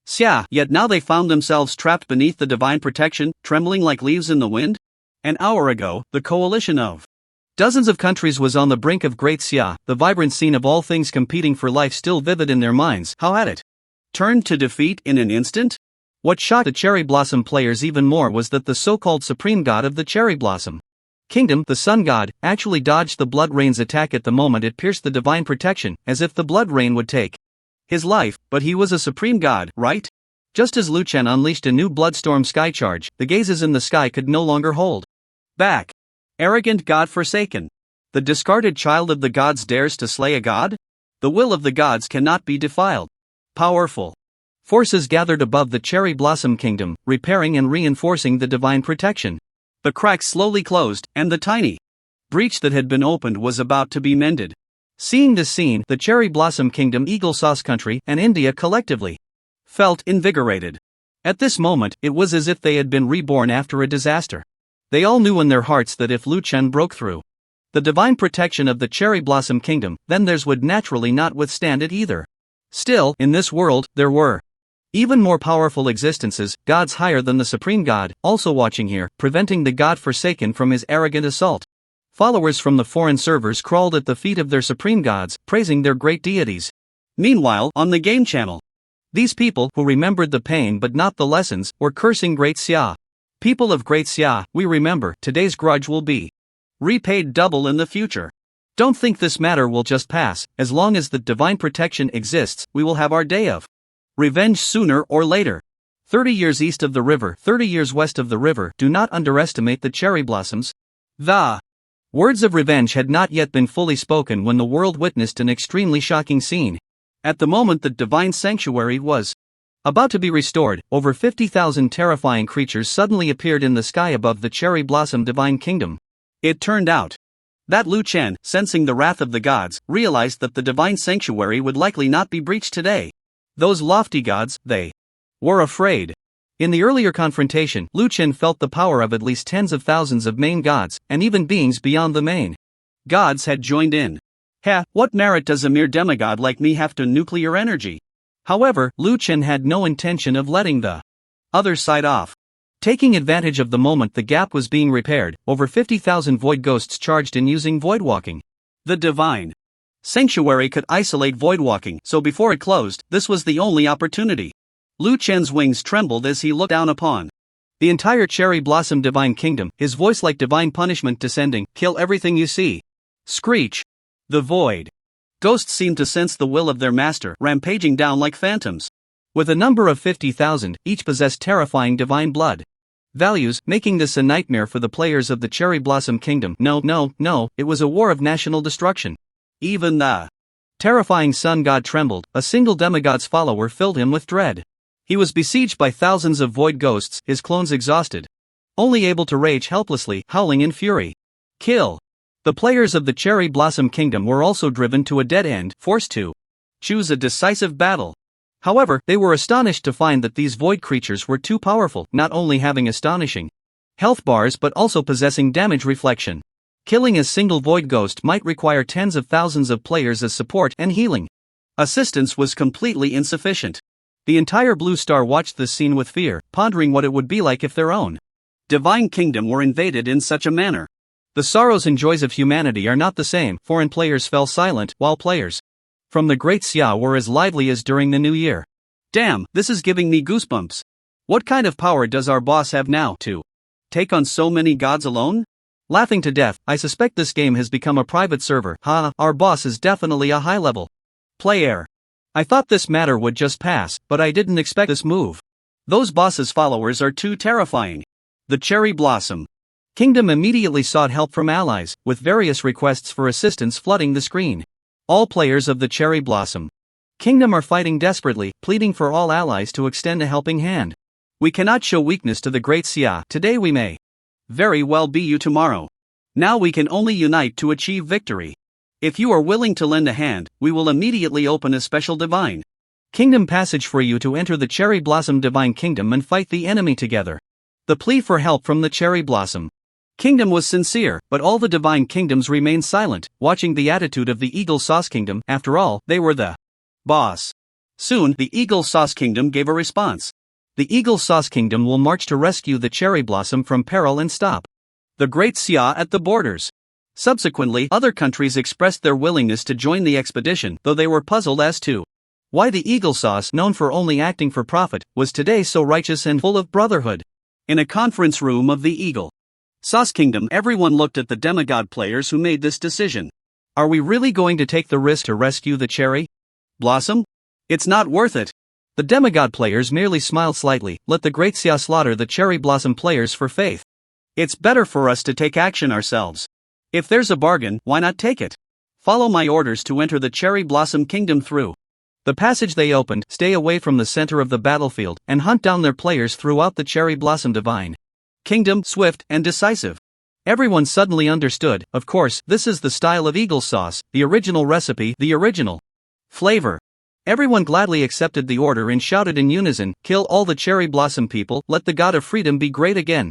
Xia, yet now they found themselves trapped beneath the divine protection, trembling like leaves in the wind? An hour ago, the coalition of dozens of countries was on the brink of great Xia, the vibrant scene of all things competing for life still vivid in their minds. How had it turned to defeat in an instant? What shocked the cherry blossom players even more was that the so-called supreme god of the cherry blossom kingdom, the sun god, actually dodged the blood rain's attack at the moment it pierced the divine protection, as if the blood rain would take his life, but he was a supreme god, right? Just as Lu Chen unleashed a new bloodstorm sky charge, the gazes in the sky could no longer hold back. Arrogant god forsaken. The discarded child of the gods dares to slay a god? The will of the gods cannot be defiled. Powerful forces gathered above the cherry blossom kingdom, repairing and reinforcing the divine protection. The cracks slowly closed, and the tiny breach that had been opened was about to be mended. Seeing this scene, the cherry blossom kingdom, Eagle Sauce Country, and India collectively felt invigorated. At this moment, it was as if they had been reborn after a disaster. They all knew in their hearts that if Lu Chen broke through the divine protection of the cherry blossom kingdom, then theirs would naturally not withstand it either. Still, in this world, there were even more powerful existences, gods higher than the supreme god, also watching here, preventing the god forsaken from his arrogant assault. Followers from the foreign servers crawled at the feet of their supreme gods, praising their great deities. Meanwhile, on the game channel, these people, who remembered the pain but not the lessons, were cursing great Xia. People of great Xia, we remember, today's grudge will be repaid double in the future. Don't think this matter will just pass. As long as the divine protection exists, we will have our day of revenge sooner or later. 30 years east of the river, 30 years west of the river, do not underestimate the cherry blossoms. The words of revenge had not yet been fully spoken when the world witnessed an extremely shocking scene. At the moment the divine sanctuary was about to be restored, over 50,000 terrifying creatures suddenly appeared in the sky above the cherry blossom divine kingdom. It turned out that Lu Chen, sensing the wrath of the gods, realized that the divine sanctuary would likely not be breached today. Those lofty gods, they were afraid. In the earlier confrontation, Lu Chen felt the power of at least tens of thousands of main gods, and even beings beyond the main gods had joined in. What merit does a mere demigod like me have to nuclear energy? However, Lu Chen had no intention of letting the other side off. Taking advantage of the moment the gap was being repaired, over 50,000 void ghosts charged in using voidwalking. The divine sanctuary could isolate voidwalking, so before it closed, this was the only opportunity. Lu Chen's wings trembled as he looked down upon the entire cherry blossom divine kingdom, his voice like divine punishment descending. Kill everything you see. Screech. The void ghosts seemed to sense the will of their master, rampaging down like phantoms. With a number of 50,000, each possessed terrifying divine blood values, making this a nightmare for the players of the cherry blossom kingdom. No, it was a war of national destruction. Even the terrifying sun god trembled. A single demigod's follower filled him with dread. He was besieged by thousands of void ghosts, his clones exhausted, only able to rage helplessly, howling in fury. Kill. The players of the cherry blossom kingdom were also driven to a dead end, forced to choose a decisive battle. However, they were astonished to find that these void creatures were too powerful, not only having astonishing health bars but also possessing damage reflection. Killing a single void ghost might require tens of thousands of players as support and healing assistance was completely insufficient. The entire Blue Star watched this scene with fear, pondering what it would be like if their own divine kingdom were invaded in such a manner. The sorrows and joys of humanity are not the same. Foreign players fell silent, while players from the Great Xia were as lively as during the New Year. Damn, this is giving me goosebumps. What kind of power does our boss have now to take on so many gods alone? Laughing to death, I suspect this game has become a private server. Our boss is definitely a high-level player. I thought this matter would just pass, but I didn't expect this move. Those boss's followers are too terrifying. The Cherry Blossom Kingdom immediately sought help from allies, with various requests for assistance flooding the screen. All players of the Cherry Blossom Kingdom are fighting desperately, pleading for all allies to extend a helping hand. We cannot show weakness to the Great Xia. Today we may very well be you tomorrow. Now we can only unite to achieve victory. If you are willing to lend a hand, we will immediately open a special Divine Kingdom passage for you to enter the Cherry Blossom Divine Kingdom and fight the enemy together. The plea for help from the Cherry Blossom Kingdom was sincere, but all the Divine Kingdoms remained silent, watching the attitude of the Eagle Sauce Kingdom. After all, they were the boss. Soon, the Eagle Sauce Kingdom gave a response. The Eagle Sauce Kingdom will march to rescue the Cherry Blossom from peril and stop the Great Xia at the borders. Subsequently, other countries expressed their willingness to join the expedition, though they were puzzled as to why the Eagle Sauce, known for only acting for profit, was today so righteous and full of brotherhood. In a conference room of the Eagle Sauce Kingdom, everyone looked at the demigod players who made this decision. Are we really going to take the risk to rescue the Cherry Blossom? It's not worth it. The demigod players merely smiled slightly. Let the Great Xia slaughter the Cherry Blossom players for faith. It's better for us to take action ourselves. If there's a bargain, why not take it? Follow my orders to enter the Cherry Blossom Kingdom through the passage they opened. Stay away from the center of the battlefield, and hunt down their players throughout the Cherry Blossom Divine Kingdom, swift and decisive. Everyone suddenly understood. Of course, this is the style of Eagle Sauce, the original recipe, the original flavor. Everyone gladly accepted the order and shouted in unison, kill all the Cherry Blossom people, let the God of Freedom be great again.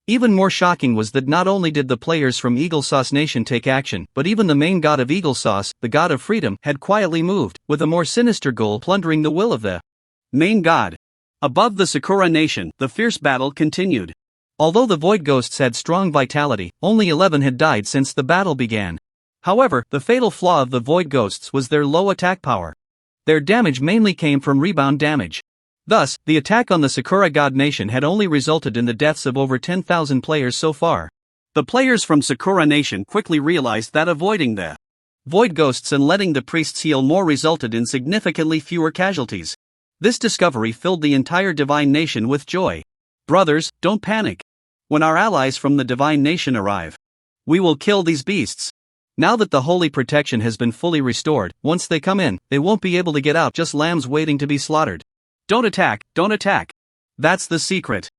Even more shocking was that not only did the players from Eagle Sauce Nation take action, but even the main god of Eagle Sauce, the God of Freedom, had quietly moved, with a more sinister goal: plundering the will of the main god. Above the Sakura Nation, the fierce battle continued. Although the Void Ghosts had strong vitality, only 11 had died since the battle began. However, the fatal flaw of the Void Ghosts was their low attack power. Their damage mainly came from rebound damage. Thus, the attack on the Sakura God Nation had only resulted in the deaths of over 10,000 players so far. The players from Sakura Nation quickly realized that avoiding the Void Ghosts and letting the priests heal more resulted in significantly fewer casualties. This discovery filled the entire Divine Nation with joy. Brothers, don't panic. When our allies from the Divine Nation arrive, we will kill these beasts. Now that the holy protection has been fully restored, once they come in, they won't be able to get out, just lambs waiting to be slaughtered. Don't attack, don't attack. That's the secret.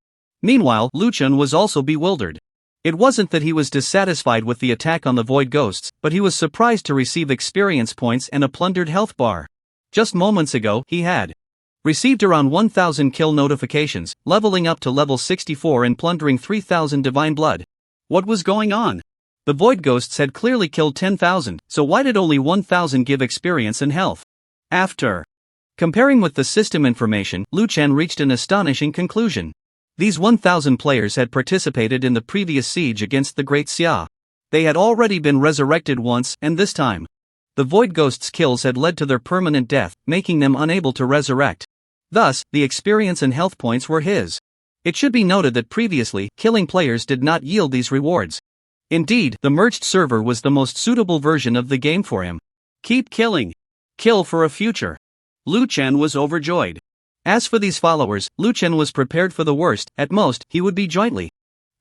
Meanwhile, Luchan was also bewildered. It wasn't that he was dissatisfied with the attack on the Void Ghosts, but he was surprised to receive experience points and a plundered health bar. Just moments ago, he had received around 1,000 kill notifications, leveling up to level 64 and plundering 3,000 divine blood. What was going on? The Void Ghosts had clearly killed 10,000, so why did only 1,000 give experience and health? After comparing with the system information, Luchan reached an astonishing conclusion. These 1,000 players had participated in the previous siege against the Great Xia. They had already been resurrected once, and this time, the Void Ghosts' kills had led to their permanent death, making them unable to resurrect. Thus, the experience and health points were his. It should be noted that previously, killing players did not yield these rewards. Indeed, the merged server was the most suitable version of the game for him. Keep killing. Kill for a future. Luchan was overjoyed. As for these followers, Luchan was prepared for the worst. At most, he would be jointly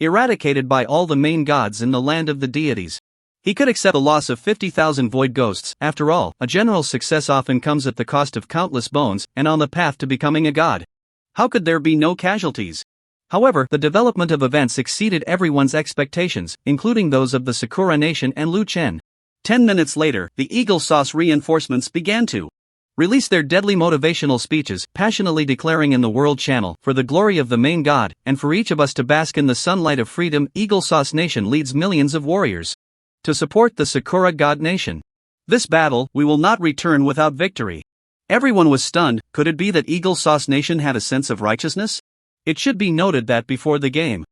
eradicated by all the main gods in the land of the deities. He could accept the loss of 50,000 Void Ghosts. After all, a general's success often comes at the cost of countless bones, and on the path to becoming a god. How could there be no casualties? However, the development of events exceeded everyone's expectations, including those of the Sakura Nation and Luchan. 10 minutes later, the Eagle Sauce reinforcements began to release their deadly motivational speeches, passionately declaring in the World Channel, for the glory of the main god, and for each of us to bask in the sunlight of freedom. Eagle Sauce Nation leads millions of warriors to support the Sakura God Nation. This battle, we will not return without victory. Everyone was stunned. Could it be that Eagle Sauce Nation had a sense of righteousness? It should be noted that before the game,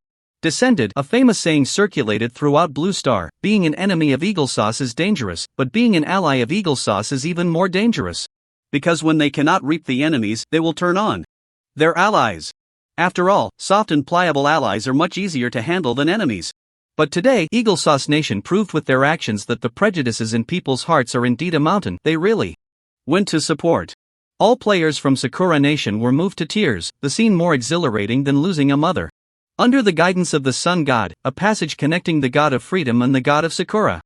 Descended, a famous saying circulated throughout Blue Star, being an enemy of Eagle Sauce is dangerous, but being an ally of Eagle Sauce is even more dangerous. Because when they cannot reap the enemies, they will turn on their allies. After all, soft and pliable allies are much easier to handle than enemies. But today, Eagle Sauce Nation proved with their actions that the prejudices in people's hearts are indeed a mountain they really went to support. All players from Sakura Nation were moved to tears, the scene more exhilarating than losing a mother. Under the guidance of the Sun God, a passage connecting the God of Freedom and the God of Sakura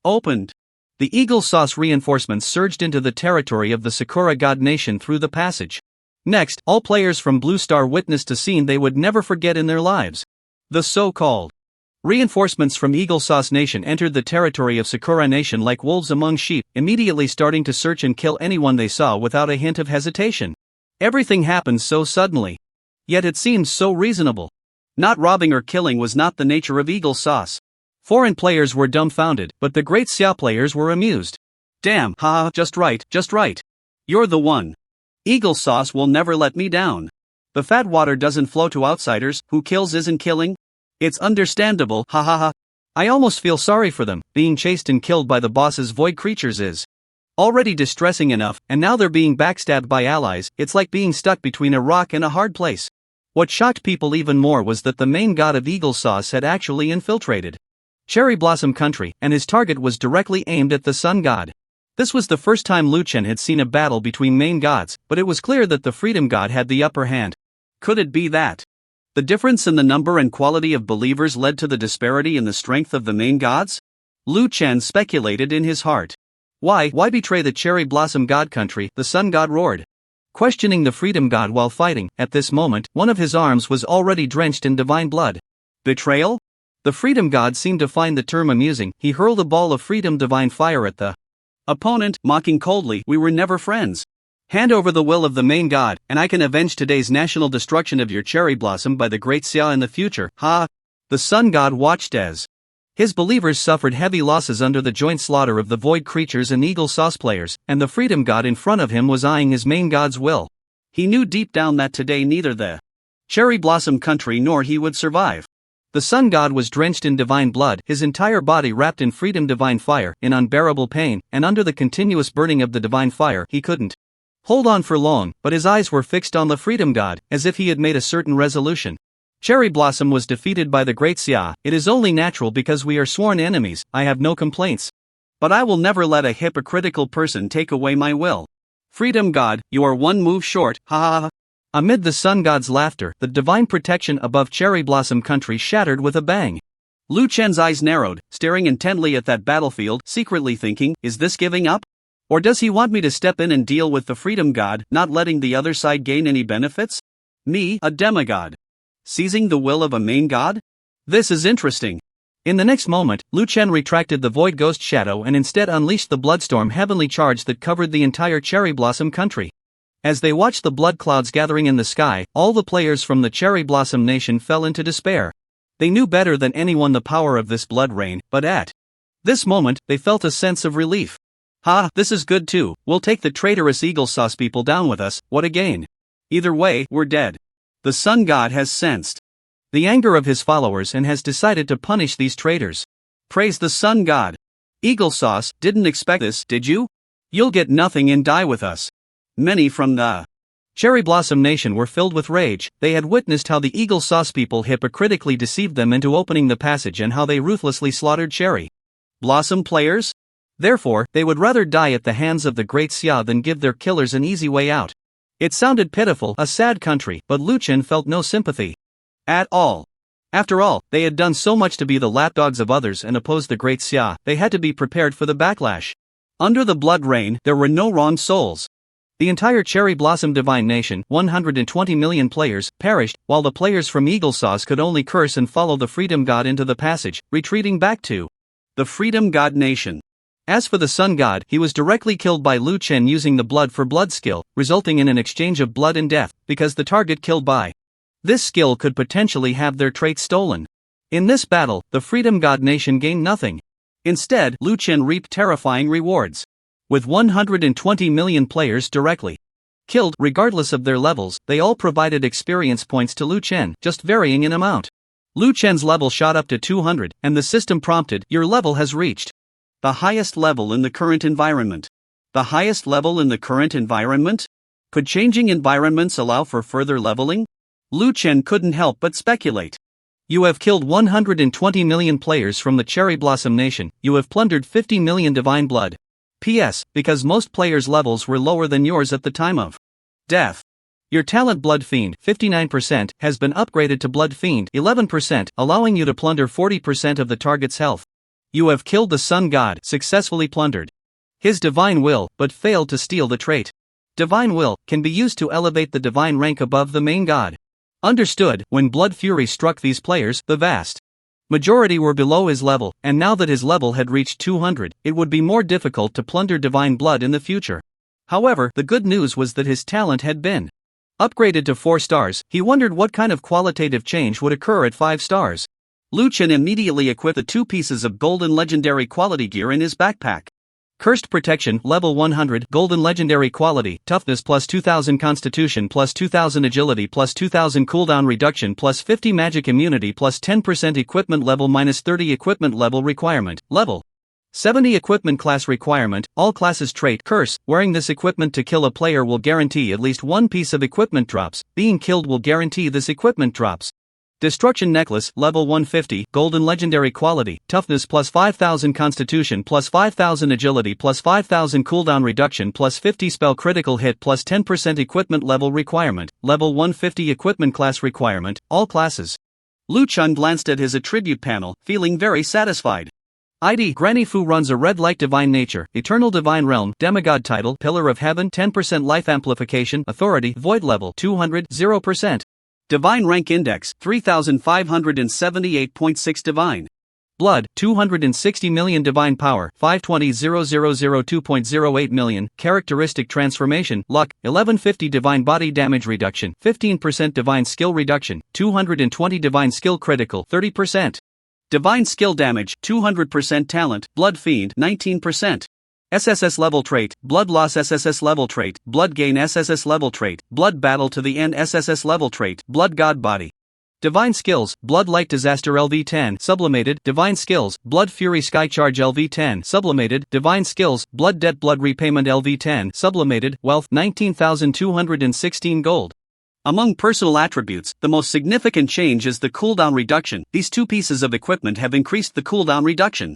opened. The Eagle Sauce reinforcements surged into the territory of the Sakura God Nation through the passage. Next, all players from Blue Star witnessed a scene they would never forget in their lives. The so-called reinforcements from Eagle Sauce Nation entered the territory of Sakura Nation like wolves among sheep, immediately starting to search and kill anyone they saw without a hint of hesitation. Everything happened so suddenly. Yet it seemed so reasonable. Not robbing or killing was not the nature of Eagle Sauce. Foreign players were dumbfounded, but the Great Xia players were amused. Damn, haha, just right. You're the one. Eagle Sauce will never let me down. The fat water doesn't flow to outsiders, who kills isn't killing. It's understandable, ha ha ha. I almost feel sorry for them, being chased and killed by the boss's void creatures is already distressing enough, and now they're being backstabbed by allies. It's like being stuck between a rock and a hard place. What shocked people even more was that the main god of Eagle Sauce had actually infiltrated Cherry Blossom Country, and his target was directly aimed at the Sun God. This was the first time Lu Chen had seen a battle between main gods, but it was clear that the Freedom God had the upper hand. Could it be that the difference in the number and quality of believers led to the disparity in the strength of the main gods? Lu Chen speculated in his heart. Why betray the Cherry Blossom God Country? The Sun God roared, questioning the Freedom God while fighting. At this moment, one of his arms was already drenched in divine blood. Betrayal? The Freedom God seemed to find the term amusing. He hurled a ball of freedom divine fire at the opponent, mocking coldly, "We were never friends. Hand over the will of the main god, and I can avenge today's national destruction of your cherry blossom by the Great Xia in the future." Ha! The Sun God watched as his believers suffered heavy losses under the joint slaughter of the void creatures and Eagle Sauce players, and the Freedom God in front of him was eyeing his main god's will. He knew deep down that today neither the Cherry Blossom Country nor he would survive. The Sun God was drenched in divine blood, his entire body wrapped in freedom divine fire, in unbearable pain, and under the continuous burning of the divine fire he couldn't hold on for long, but his eyes were fixed on the Freedom God, as if he had made a certain resolution. Cherry Blossom was defeated by the Great Xia. It is only natural because we are sworn enemies. I have no complaints. But I will never let a hypocritical person take away my will. Freedom God, you are one move short, ha ha ha. Amid the Sun God's laughter, the divine protection above Cherry Blossom Country shattered with a bang. Lu Chen's eyes narrowed, staring intently at that battlefield, secretly thinking, is this giving up? Or does he want me to step in and deal with the Freedom God, not letting the other side gain any benefits? Me, a demigod, seizing the will of a main god? This is interesting. In the next moment, Lu Chen retracted the Void Ghost Shadow and instead unleashed the Bloodstorm heavenly charge that covered the entire Cherry Blossom Country. As they watched the blood clouds gathering in the sky, all the players from the Cherry Blossom Nation fell into despair. They knew better than anyone the power of this blood rain, but at this moment, they felt a sense of relief. Ha, this is good too. We'll take the traitorous Eagle Sauce people down with us. What a gain. Either way, we're dead. The Sun God has sensed the anger of his followers and has decided to punish these traitors. Praise the Sun God. Eagle Sauce, didn't expect this, did you? You'll get nothing and die with us. Many from the Cherry Blossom Nation were filled with rage. They had witnessed how the Eagle Sauce people hypocritically deceived them into opening the passage and how they ruthlessly slaughtered Cherry Blossom players. Therefore, they would rather die at the hands of the Great Xia than give their killers an easy way out. It sounded pitiful, a sad country, but Lu Chen felt no sympathy at all. After all, they had done so much to be the lapdogs of others and oppose the Great Xia. They had to be prepared for the backlash. Under the blood rain, there were no wronged souls. The entire Cherry Blossom Divine Nation, 120 million players, perished, while the players from Eagle Sauce could only curse and follow the Freedom God into the passage, retreating back to the Freedom God Nation. As for the Sun God, he was directly killed by Lu Chen using the blood for blood skill, resulting in an exchange of blood and death, because the target killed by this skill could potentially have their traits stolen. In this battle, the Freedom God Nation gained nothing. Instead, Lu Chen reaped terrifying rewards. With 120 million players directly killed, regardless of their levels, they all provided experience points to Lu Chen, just varying in amount. Lu Chen's level shot up to 200, and the system prompted, "Your level has reached the highest level in the current environment." The highest level in the current environment? Could changing environments allow for further leveling? Lu Chen couldn't help but speculate. You have killed 120 million players from the Cherry Blossom Nation. You have plundered 50 million divine blood. P.S. Because most players' levels were lower than yours at the time of death. Your talent Blood Fiend, 59%, has been upgraded to Blood Fiend, 11%, allowing you to plunder 40% of the target's health. You have killed the Sun God, successfully plundered his divine will, but failed to steal the trait. Divine will can be used to elevate the divine rank above the main god. Understood. When Blood Fury struck these players, the vast majority were below his level, and now that his level had reached 200, it would be more difficult to plunder divine blood in the future. However, the good news was that his talent had been upgraded to 4 stars. He wondered what kind of qualitative change would occur at 5 stars. Lu Chen immediately equipped the 2 pieces of golden legendary quality gear in his backpack. Cursed Protection, level 100, golden legendary quality, toughness plus 2000 constitution plus 2000 agility plus 2000 cooldown reduction plus 50 magic immunity plus 10% equipment level minus 30 equipment level requirement, level 70 equipment class requirement, all classes trait curse. Wearing this equipment to kill a player will guarantee at least 1 piece of equipment drops. Being killed will guarantee this equipment drops. Destruction Necklace, level 150, golden legendary quality, toughness plus 5000 constitution plus 5000 agility plus 5000 cooldown reduction plus 50 spell critical hit plus 10% equipment level requirement, level 150 equipment class requirement, all classes. Lu Chen glanced at his attribute panel, feeling very satisfied. ID Granny Fu runs a red light divine nature, eternal divine realm, demigod title, pillar of heaven, 10% life amplification, authority, void level, 200, 0%. Divine rank index, 3578.6 divine blood, 260 million divine power, 520,002.08 million, characteristic transformation, luck, 1150 divine body damage reduction, 15% divine skill reduction, 220 divine skill critical, 30%. Divine skill damage, 200% talent, blood fiend, 19%. SSS level trait, blood loss SSS level trait, blood gain SSS level trait, blood battle to the end SSS level trait, blood god body. Divine skills, blood light disaster LV10 sublimated, divine skills, blood fury sky charge LV10 sublimated, divine skills, blood debt blood repayment LV10 sublimated, wealth 19,216 gold. Among personal attributes, the most significant change is the cooldown reduction. These 2 pieces of equipment have increased the cooldown reduction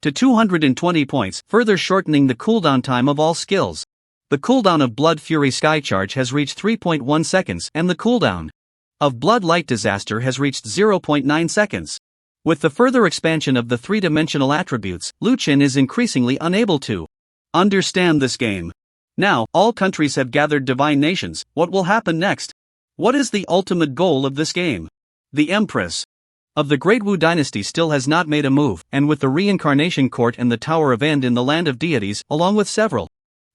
to 220 points, further shortening the cooldown time of all skills. The cooldown of Blood Fury Sky Charge has reached 3.1 seconds, and the cooldown of Blood Light Disaster has reached 0.9 seconds. With the further expansion of the 3-dimensional attributes, Lu Chen is increasingly unable to understand this game. Now, all countries have gathered divine nations. What will happen next? What is the ultimate goal of this game? The Empress of the Great Wu Dynasty still has not made a move, and with the Reincarnation Court and the Tower of End in the Land of Deities, along with several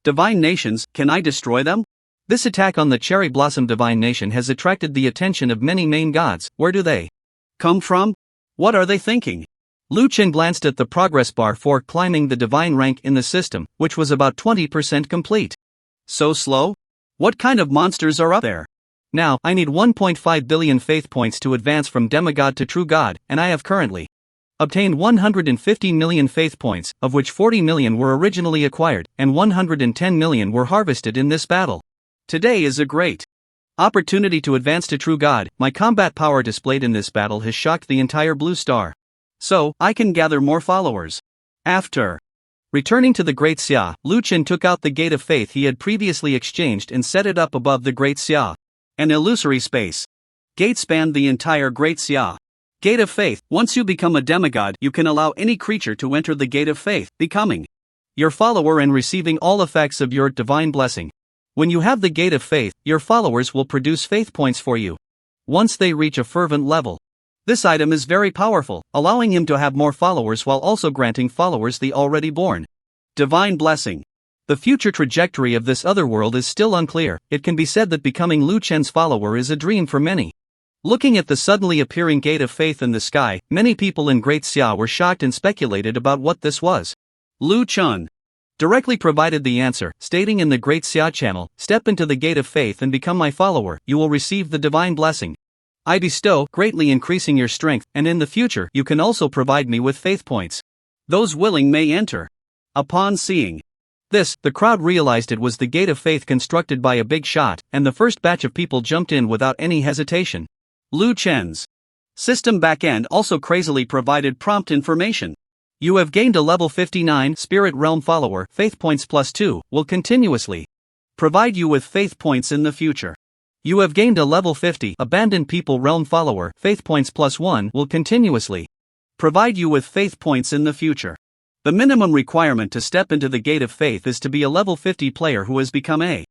divine nations, can I destroy them? This attack on the Cherry Blossom Divine Nation has attracted the attention of many main gods. Where do they come from? What are they thinking? Lu Chen glanced at the progress bar for climbing the divine rank in the system, which was about 20% complete. So slow? What kind of monsters are up there? Now, I need 1.5 billion faith points to advance from demigod to true god, and I have currently obtained 150 million faith points, of which 40 million were originally acquired, and 110 million were harvested in this battle. Today is a great opportunity to advance to true god. My combat power displayed in this battle has shocked the entire Blue Star. So, I can gather more followers. After returning to the Great Xia, Lu Chen took out the Gate of Faith he had previously exchanged and set it up above the Great Xia. An illusory space gate spanned the entire Great Xia. Gate of Faith. Once you become a demigod, you can allow any creature to enter the Gate of Faith, becoming your follower and receiving all effects of your divine blessing. When you have the Gate of Faith, your followers will produce faith points for you once they reach a fervent level. This item is very powerful, allowing him to have more followers while also granting followers the already born divine blessing. The future trajectory of this Otherworld is still unclear. It can be said that becoming Lu Chen's follower is a dream for many. Looking at the suddenly appearing Gate of Faith in the sky, many people in Great Xia were shocked and speculated about what this was. Lu Chen directly provided the answer, stating in the Great Xia channel, "Step into the Gate of Faith and become my follower, you will receive the divine blessing." I bestow, greatly increasing your strength, and in the future you can also provide me with faith points. Those willing may enter. Upon seeing this, the crowd realized it was the gate of faith constructed by a big shot, and the first batch of people jumped in without any hesitation. Lu Chen's system backend also crazily provided prompt information. You have gained a level 59 Spirit Realm follower, faith points +2, will continuously provide you with faith points in the future. You have gained a level 50 Abandoned People Realm follower, faith points +1, will continuously provide you with faith points in the future. The minimum requirement to step into the Gate of Faith is to be a level 50 player who has become a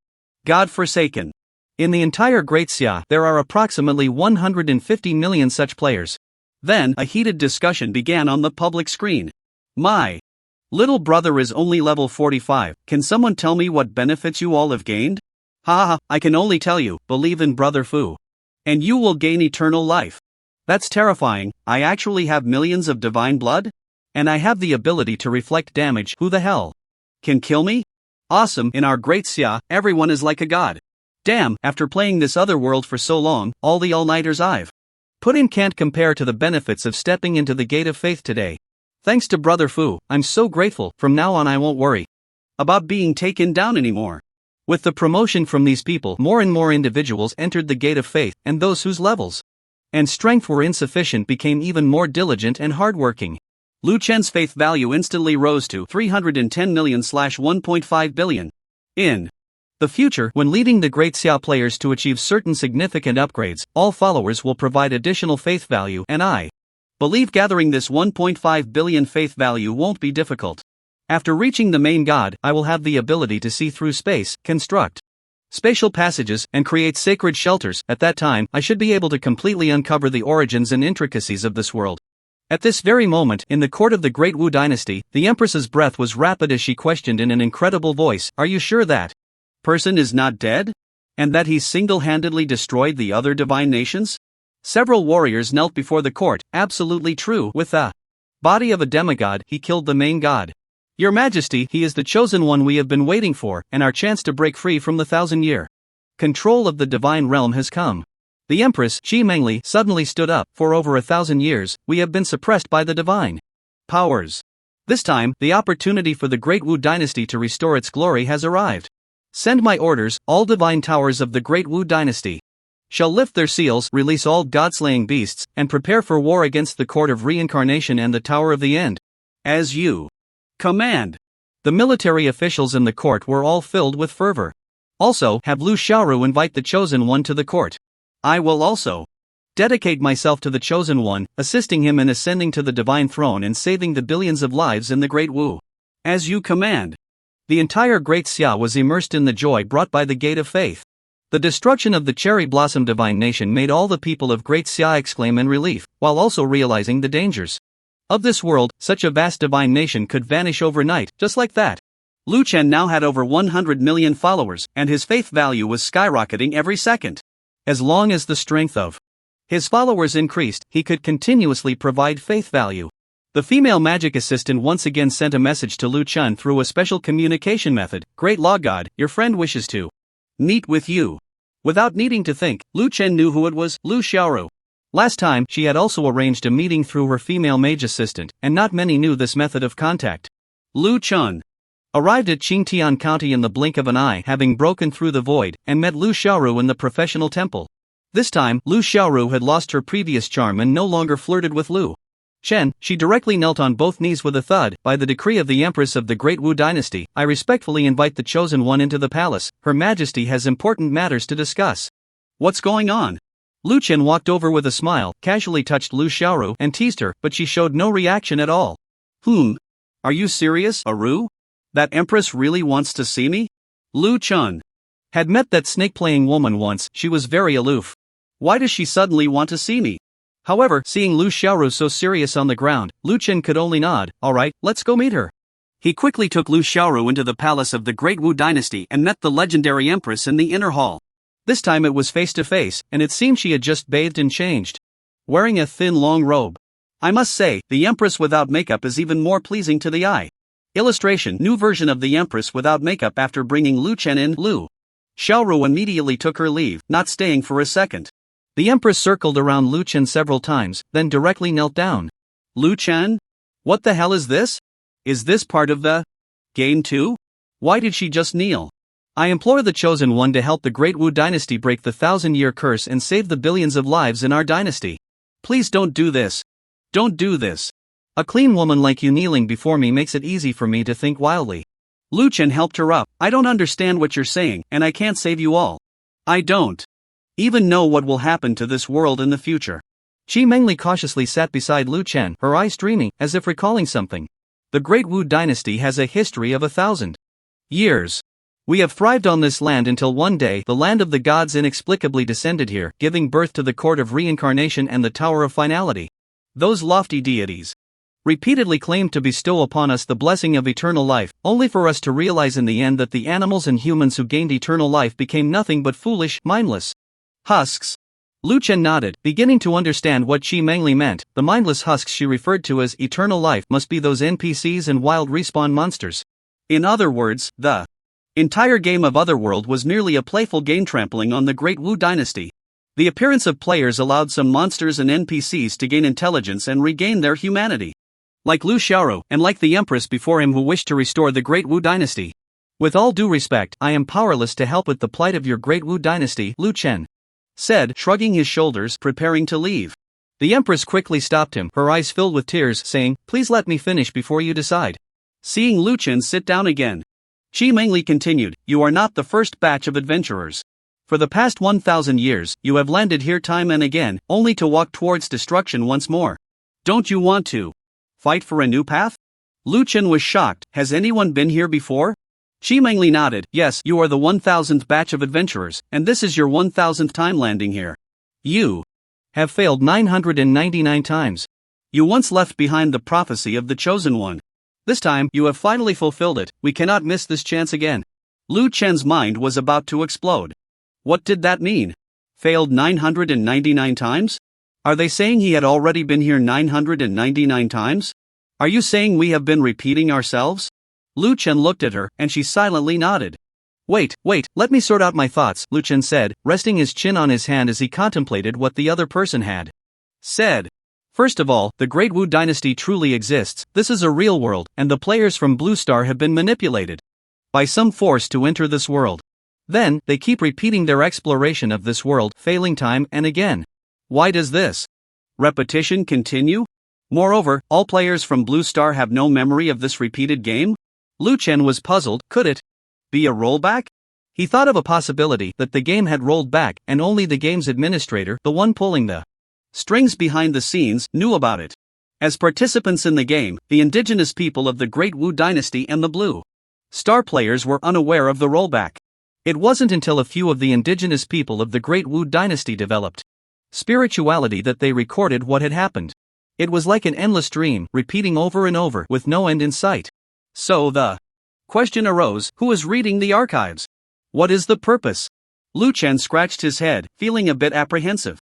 God-forsaken. In the entire Great Xia, there are approximately 150 million such players. Then, a heated discussion began on the public screen. My little brother is only level 45, can someone tell me what benefits you all have gained? Haha, I can only tell you, believe in Brother Fu. And you will gain eternal life. That's terrifying, I actually have millions of divine blood? And I have the ability to reflect damage, who the hell can kill me? Awesome, in our Great Xia, everyone is like a god. Damn, after playing this Otherworld for so long, all the all-nighters I've put in can't compare to the benefits of stepping into the Gate of Faith today. Thanks to Brother Fu, I'm so grateful, from now on I won't worry about being taken down anymore. With the promotion from these people, more and more individuals entered the Gate of Faith, and those whose levels and strength were insufficient became even more diligent and hardworking. Lu Chen's faith value instantly rose to 310 million/1.5 billion. In the future, when leading the Great Xia players to achieve certain significant upgrades, all followers will provide additional faith value, and I believe gathering this 1.5 billion faith value won't be difficult. After reaching the main god, I will have the ability to see through space, construct spatial passages, and create sacred shelters. At that time, I should be able to completely uncover the origins and intricacies of this world. At this very moment, in the court of the Great Wu Dynasty, the Empress's breath was rapid as she questioned in an incredible voice, "Are you sure that person is not dead? And that he single-handedly destroyed the other divine nations?" Several warriors knelt before the court. Absolutely true. With the body of a demigod, he killed the main god. Your Majesty, he is the chosen one we have been waiting for, and our chance to break free from the 1,000-year control of the divine realm has come. The Empress, Shi Mengli, suddenly stood up. For over 1,000 years, we have been suppressed by the divine powers. This time, the opportunity for the Great Wu Dynasty to restore its glory has arrived. Send my orders, all divine towers of the Great Wu Dynasty shall lift their seals, release all god-slaying beasts, and prepare for war against the Court of Reincarnation and the Tower of the End. As you command. The military officials in the court were all filled with fervor. Also, have Lu Xiaoru invite the Chosen One to the court. I will also dedicate myself to the Chosen One, assisting him in ascending to the divine throne and saving the billions of lives in the Great Wu. As you command. The entire Great Xia was immersed in the joy brought by the Gate of Faith. The destruction of the Cherry Blossom Divine Nation made all the people of Great Xia exclaim in relief, while also realizing the dangers of this world. Such a vast divine nation could vanish overnight, just like that. Lu Chen now had over 100 million followers, and his faith value was skyrocketing every second. As long as the strength of his followers increased, he could continuously provide faith value. The female magic assistant once again sent a message to Lu Chen through a special communication method. Great Law God, your friend wishes to meet with you. Without needing to think, Lu Chen knew who it was, Lu Xiaoru. Last time, she had also arranged a meeting through her female mage assistant, and not many knew this method of contact. Lu Chen arrived at Qingtian County in the blink of an eye, having broken through the void, and met Lu Xiaoru in the professional temple. This time, Lu Xiaoru had lost her previous charm and no longer flirted with Lu Chen. She directly knelt on both knees with a thud. By the decree of the Empress of the Great Wu Dynasty, I respectfully invite the Chosen One into the palace. Her Majesty has important matters to discuss. What's going on? Lu Chen walked over with a smile, casually touched Lu Xiaoru, and teased her, but she showed no reaction at all. Are you serious, Aru? That Empress really wants to see me? Lu Chen had met that snake-playing woman once. She was very aloof. Why does she suddenly want to see me? However, seeing Lu Xiaoru so serious on the ground, Lu Chen could only nod. Alright, let's go meet her. He quickly took Lu Xiaoru into the palace of the Great Wu Dynasty and met the legendary Empress in the inner hall. This time it was face to face, and it seemed she had just bathed and changed, wearing a thin long robe. I must say, the Empress without makeup is even more pleasing to the eye. Illustration: new version of the Empress without makeup. After bringing Lu Chen in, Lu Xiaoru immediately took her leave, not staying for a second. The Empress circled around Lu Chen several times, then directly knelt down. Lu Chen? What the hell is this? Is this part of the game too? Why did she just kneel? I implore the Chosen One to help the Great Wu Dynasty break the 1,000-year curse and save the billions of lives in our dynasty. Please don't do this. Don't do this. A clean woman like you kneeling before me makes it easy for me to think wildly. Lu Chen helped her up. I don't understand what you're saying, and I can't save you all. I don't even know what will happen to this world in the future. Qi Mengli cautiously sat beside Lu Chen, her eyes streaming, as if recalling something. The Great Wu Dynasty has a history of 1,000 years. We have thrived on this land until one day the land of the gods inexplicably descended here, giving birth to the Court of Reincarnation and the Tower of Finality. Those lofty deities repeatedly claimed to bestow upon us the blessing of eternal life, only for us to realize in the end that the animals and humans who gained eternal life became nothing but foolish, mindless husks. Lu Chen nodded, beginning to understand what Qi Mengli meant. The mindless husks she referred to as eternal life must be those NPCs and wild respawn monsters. In other words, the entire game of Otherworld was merely a playful game trampling on the Great Wu Dynasty. The appearance of players allowed some monsters and NPCs to gain intelligence and regain their humanity. Like Lu Xiaoru, and like the Empress before him who wished to restore the Great Wu Dynasty. With all due respect, I am powerless to help with the plight of your Great Wu Dynasty, Lu Chen said, shrugging his shoulders, preparing to leave. The Empress quickly stopped him, her eyes filled with tears, saying, Please let me finish before you decide. Seeing Lu Chen sit down again, Qi Mengli continued, You are not the first batch of adventurers. For the past 1,000 years, you have landed here time and again, only to walk towards destruction once more. Don't you want to fight for a new path? Lu Chen was shocked. Has anyone been here before? Qi Mengli nodded. Yes, you are the 1,000th batch of adventurers, and this is your 1,000th time landing here. You have failed 999 times. You once left behind the prophecy of the Chosen One. This time, you have finally fulfilled it. We cannot miss this chance again. Lu Chen's mind was about to explode. What did that mean? Failed 999 times? Are they saying he had already been here 999 times? Are you saying we have been repeating ourselves? Lu Chen looked at her, and she silently nodded. Wait, let me sort out my thoughts, Lu Chen said, resting his chin on his hand as he contemplated what the other person had said. First of all, the Great Wu Dynasty truly exists. This is a real world, and the players from Blue Star have been manipulated by some force to enter this world. Then, they keep repeating their exploration of this world, failing time and again. Why does this repetition continue? Moreover, all players from Blue Star have no memory of this repeated game? Lu Chen was puzzled. Could it be a rollback? He thought of a possibility that the game had rolled back and only the game's administrator, the one pulling the strings behind the scenes, knew about it. As participants in the game, the indigenous people of the Great Wu Dynasty and the Blue Star players were unaware of the rollback. It wasn't until a few of the indigenous people of the Great Wu Dynasty developed spirituality that they recorded what had happened. It was like an endless dream, repeating over and over, with no end in sight. So the question arose, who is reading the archives? What is the purpose? Lu Chen scratched his head, feeling a bit apprehensive.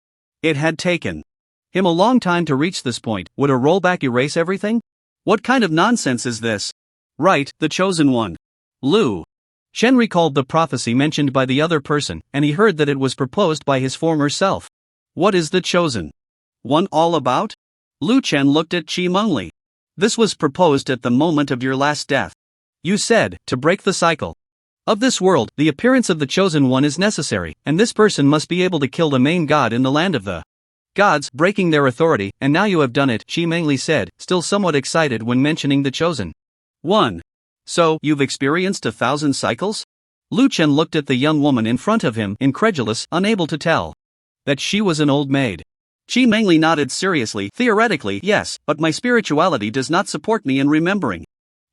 It had taken him a long time to reach this point. Would a rollback erase everything? What kind of nonsense is this? Right, the Chosen One. Lu Chen recalled the prophecy mentioned by the other person, and he heard that it was proposed by his former self. What is the Chosen One all about? Lu Chen looked at Qi Mengli. This was proposed at the moment of your last death. You said, to break the cycle of this world, the appearance of the Chosen One is necessary, and this person must be able to kill the main god in the land of the gods, breaking their authority, and now you have done it, Qi Mengli said, still somewhat excited when mentioning the Chosen One. So, you've experienced 1,000 cycles? Lu Chen looked at the young woman in front of him, incredulous, unable to tell that she was an old maid. Qi Mengli nodded seriously. Theoretically, yes, but my spirituality does not support me in remembering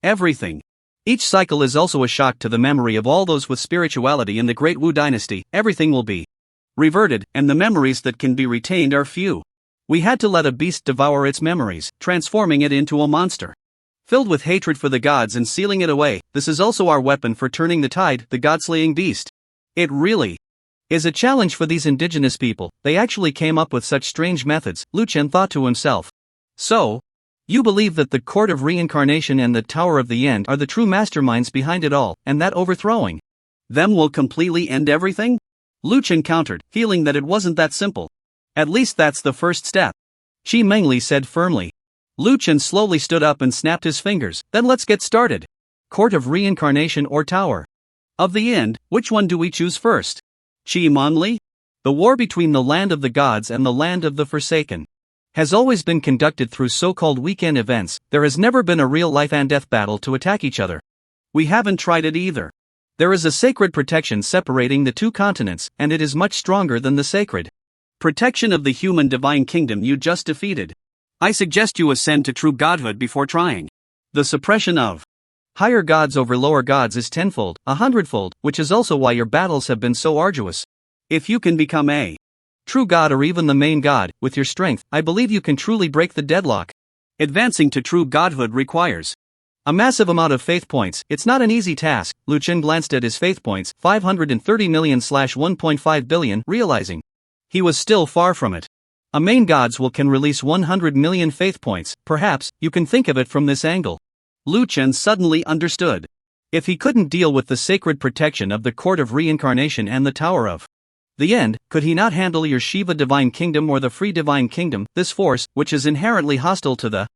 everything. Each cycle is also a shock to the memory of all those with spirituality in the Great Wu Dynasty. Everything will be reverted, and the memories that can be retained are few. We had to let a beast devour its memories, transforming it into a monster filled with hatred for the gods and sealing it away. This is also our weapon for turning the tide, the god-slaying beast. It really is a challenge for these indigenous people. They actually came up with such strange methods, Lu Chen thought to himself. So, you believe that the Court of Reincarnation and the Tower of the End are the true masterminds behind it all, and that overthrowing them will completely end everything? Lu Chen countered, feeling that it wasn't that simple. At least that's the first step. Qi Mengli said firmly. Lu Chen slowly stood up and snapped his fingers. Then let's get started. Court of Reincarnation or Tower of the End, which one do we choose first? Qi Mengli? The war between the land of the gods and the land of the Forsaken has always been conducted through so-called weekend events. There has never been a real life and death battle to attack each other. We haven't tried it either. There is a sacred protection separating the two continents, and it is much stronger than the sacred protection of the human divine kingdom you just defeated. I suggest you ascend to true godhood before trying. The suppression of higher gods over lower gods is tenfold, 100-fold, which is also why your battles have been so arduous. If you can become a true god or even the main god, with your strength, I believe you can truly break the deadlock. Advancing to true godhood requires a massive amount of faith points. It's not an easy task. Lu Chen glanced at his faith points, 530 million/1.5 billion, realizing he was still far from it. A main gods can release 100 million faith points. Perhaps you can think of it from this angle. Lu Chen suddenly understood. If he couldn't deal with the sacred protection of the Court of Reincarnation and the Tower of the End, could he not handle your Shiva Divine Kingdom or the Free Divine Kingdom? This force, which is inherently hostile to the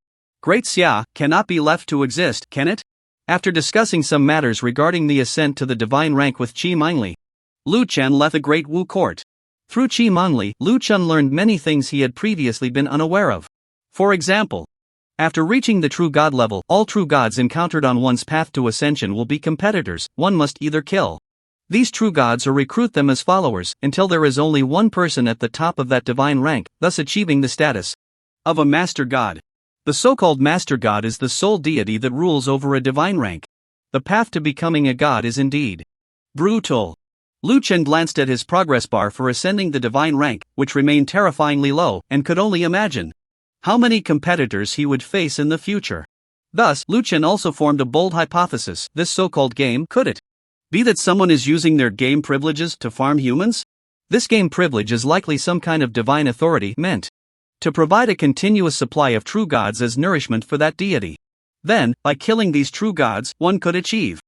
Great Xia, cannot be left to exist, can it? After discussing some matters regarding the ascent to the divine rank with Qi Mengli, Lu Chen left the Great Wu Court. Through Qi Mengli, Lu Chen learned many things he had previously been unaware of. For example, after reaching the true god level, all true gods encountered on one's path to ascension will be competitors. One must either kill these true gods or recruit them as followers, until there is only one person at the top of that divine rank, thus achieving the status of a master god. The so-called master god is the sole deity that rules over a divine rank. The path to becoming a god is indeed brutal. Lu Chen glanced at his progress bar for ascending the divine rank, which remained terrifyingly low, and could only imagine how many competitors he would face in the future. Thus, Lu Chen also formed a bold hypothesis. This so-called game, could it be that someone is using their game privileges to farm humans? This game privilege is likely some kind of divine authority meant to provide a continuous supply of true gods as nourishment for that deity. Then, by killing these true gods, one could achieve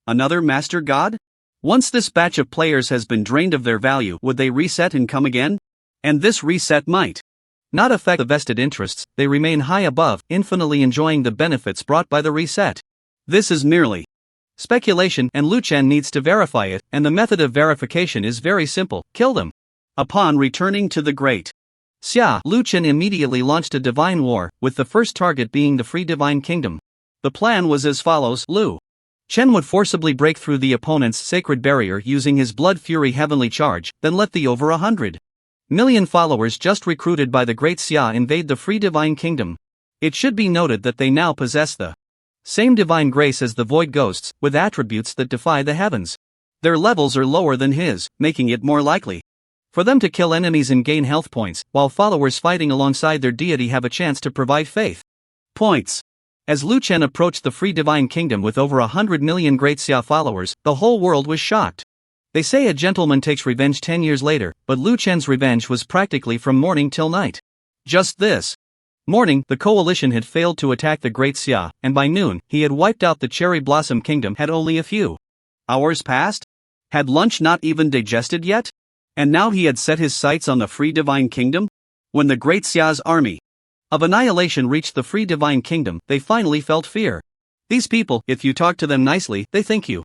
another master god? Once this batch of players has been drained of their value, would they reset and come again? And this reset might not affect the vested interests. They remain high above, infinitely enjoying the benefits brought by the reset. This is merely speculation, and Lu Chen needs to verify it, and the method of verification is very simple: kill them. Upon returning to the Great Xia, Lu Chen immediately launched a divine war, with the first target being the Free Divine Kingdom. The plan was as follows: Lu Chen would forcibly break through the opponent's sacred barrier using his Blood Fury Heavenly Charge, then let the over 100 million followers just recruited by the Great Xia invade the Free Divine Kingdom. It should be noted that they now possess the same divine grace as the Void Ghosts, with attributes that defy the heavens. Their levels are lower than his, making it more likely for them to kill enemies and gain health points, while followers fighting alongside their deity have a chance to provide faith points. As Lu Chen approached the Free Divine Kingdom with over 100 million Great Xia followers, the whole world was shocked. They say a gentleman takes revenge 10 years later, but Lu Chen's revenge was practically from morning till night. Just this morning, the coalition had failed to attack the Great Xia, and by noon, he had wiped out the Cherry Blossom Kingdom. Had only a few hours passed? Had lunch not even digested yet? And now he had set his sights on the Free Divine Kingdom? When the Great Xia's army of annihilation reached the Free Divine Kingdom, they finally felt fear. These people, if you talk to them nicely, they think you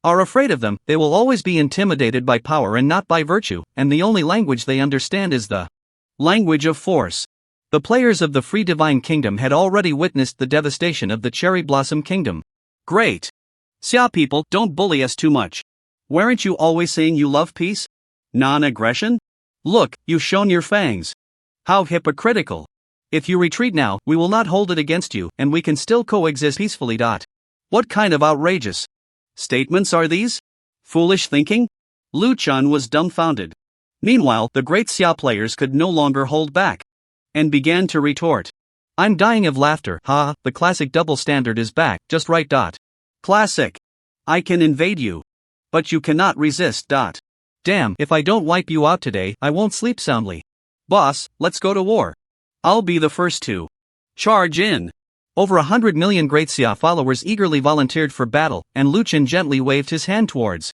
are afraid of them. They will always be intimidated by power and not by virtue, and the only language they understand is the language of force. The players of the Free Divine Kingdom had already witnessed the devastation of the Cherry Blossom Kingdom. Great Xia people, don't bully us too much. Weren't you always saying you love peace? Non-aggression? Look, you've shown your fangs. How hypocritical. If you retreat now, we will not hold it against you, and we can still coexist peacefully. What kind of outrageous statements are these? Foolish thinking? Lu Chen was dumbfounded. Meanwhile, the Great Xia players could no longer hold back and began to retort. I'm dying of laughter. Ha, the classic double standard is back, just right. Classic. I can invade you, but you cannot resist. Damn, if I don't wipe you out today, I won't sleep soundly. Boss, let's go to war. I'll be the first to charge in. Over 100 million Great Xia followers eagerly volunteered for battle, and Lu Chen gently waved his hand towards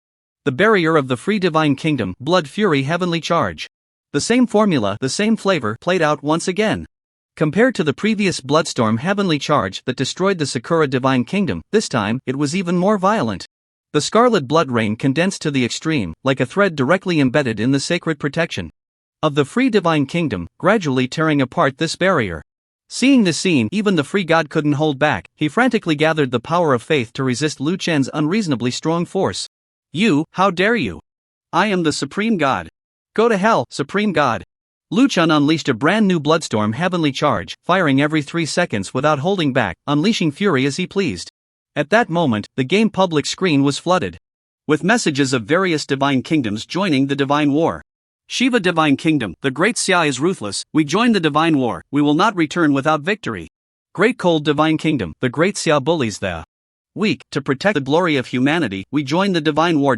the barrier of the Free Divine Kingdom, Blood Fury Heavenly Charge. The same formula, the same flavor, played out once again. Compared to the previous Bloodstorm Heavenly Charge that destroyed the Sakura Divine Kingdom, this time, it was even more violent. The Scarlet Blood Rain condensed to the extreme, like a thread directly embedded in the sacred protection of the Free Divine Kingdom, gradually tearing apart this barrier. Seeing this scene, even the Free God couldn't hold back. He frantically gathered the power of faith to resist Liu Chen's unreasonably strong force. You, how dare you? I am the Supreme God. Go to hell, Supreme God. Liu Chen unleashed a brand new Bloodstorm Heavenly Charge, firing every 3 seconds without holding back, unleashing fury as he pleased. At that moment, the game public screen was flooded with messages of various divine kingdoms joining the divine war. Shiva Divine Kingdom, the Great Xia is ruthless, we join the divine war, we will not return without victory. Great Cold Divine Kingdom, the Great Xia bullies the weak, to protect the glory of humanity, we join the divine war.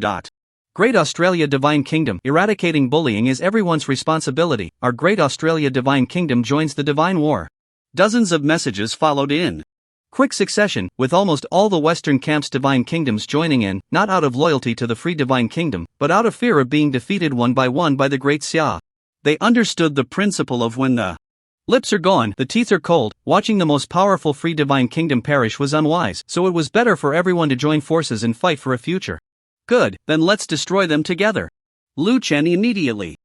Great Australia Divine Kingdom, eradicating bullying is everyone's responsibility, our Great Australia Divine Kingdom joins the divine war. Dozens of messages followed in quick succession, with almost all the Western camp's divine kingdoms joining in, not out of loyalty to the Free Divine Kingdom, but out of fear of being defeated one by one by the Great Xia. They understood the principle of when the lips are gone, the teeth are cold. Watching the most powerful Free Divine Kingdom perish was unwise, so it was better for everyone to join forces and fight for a future. Good, then let's destroy them together. Liu Chen immediately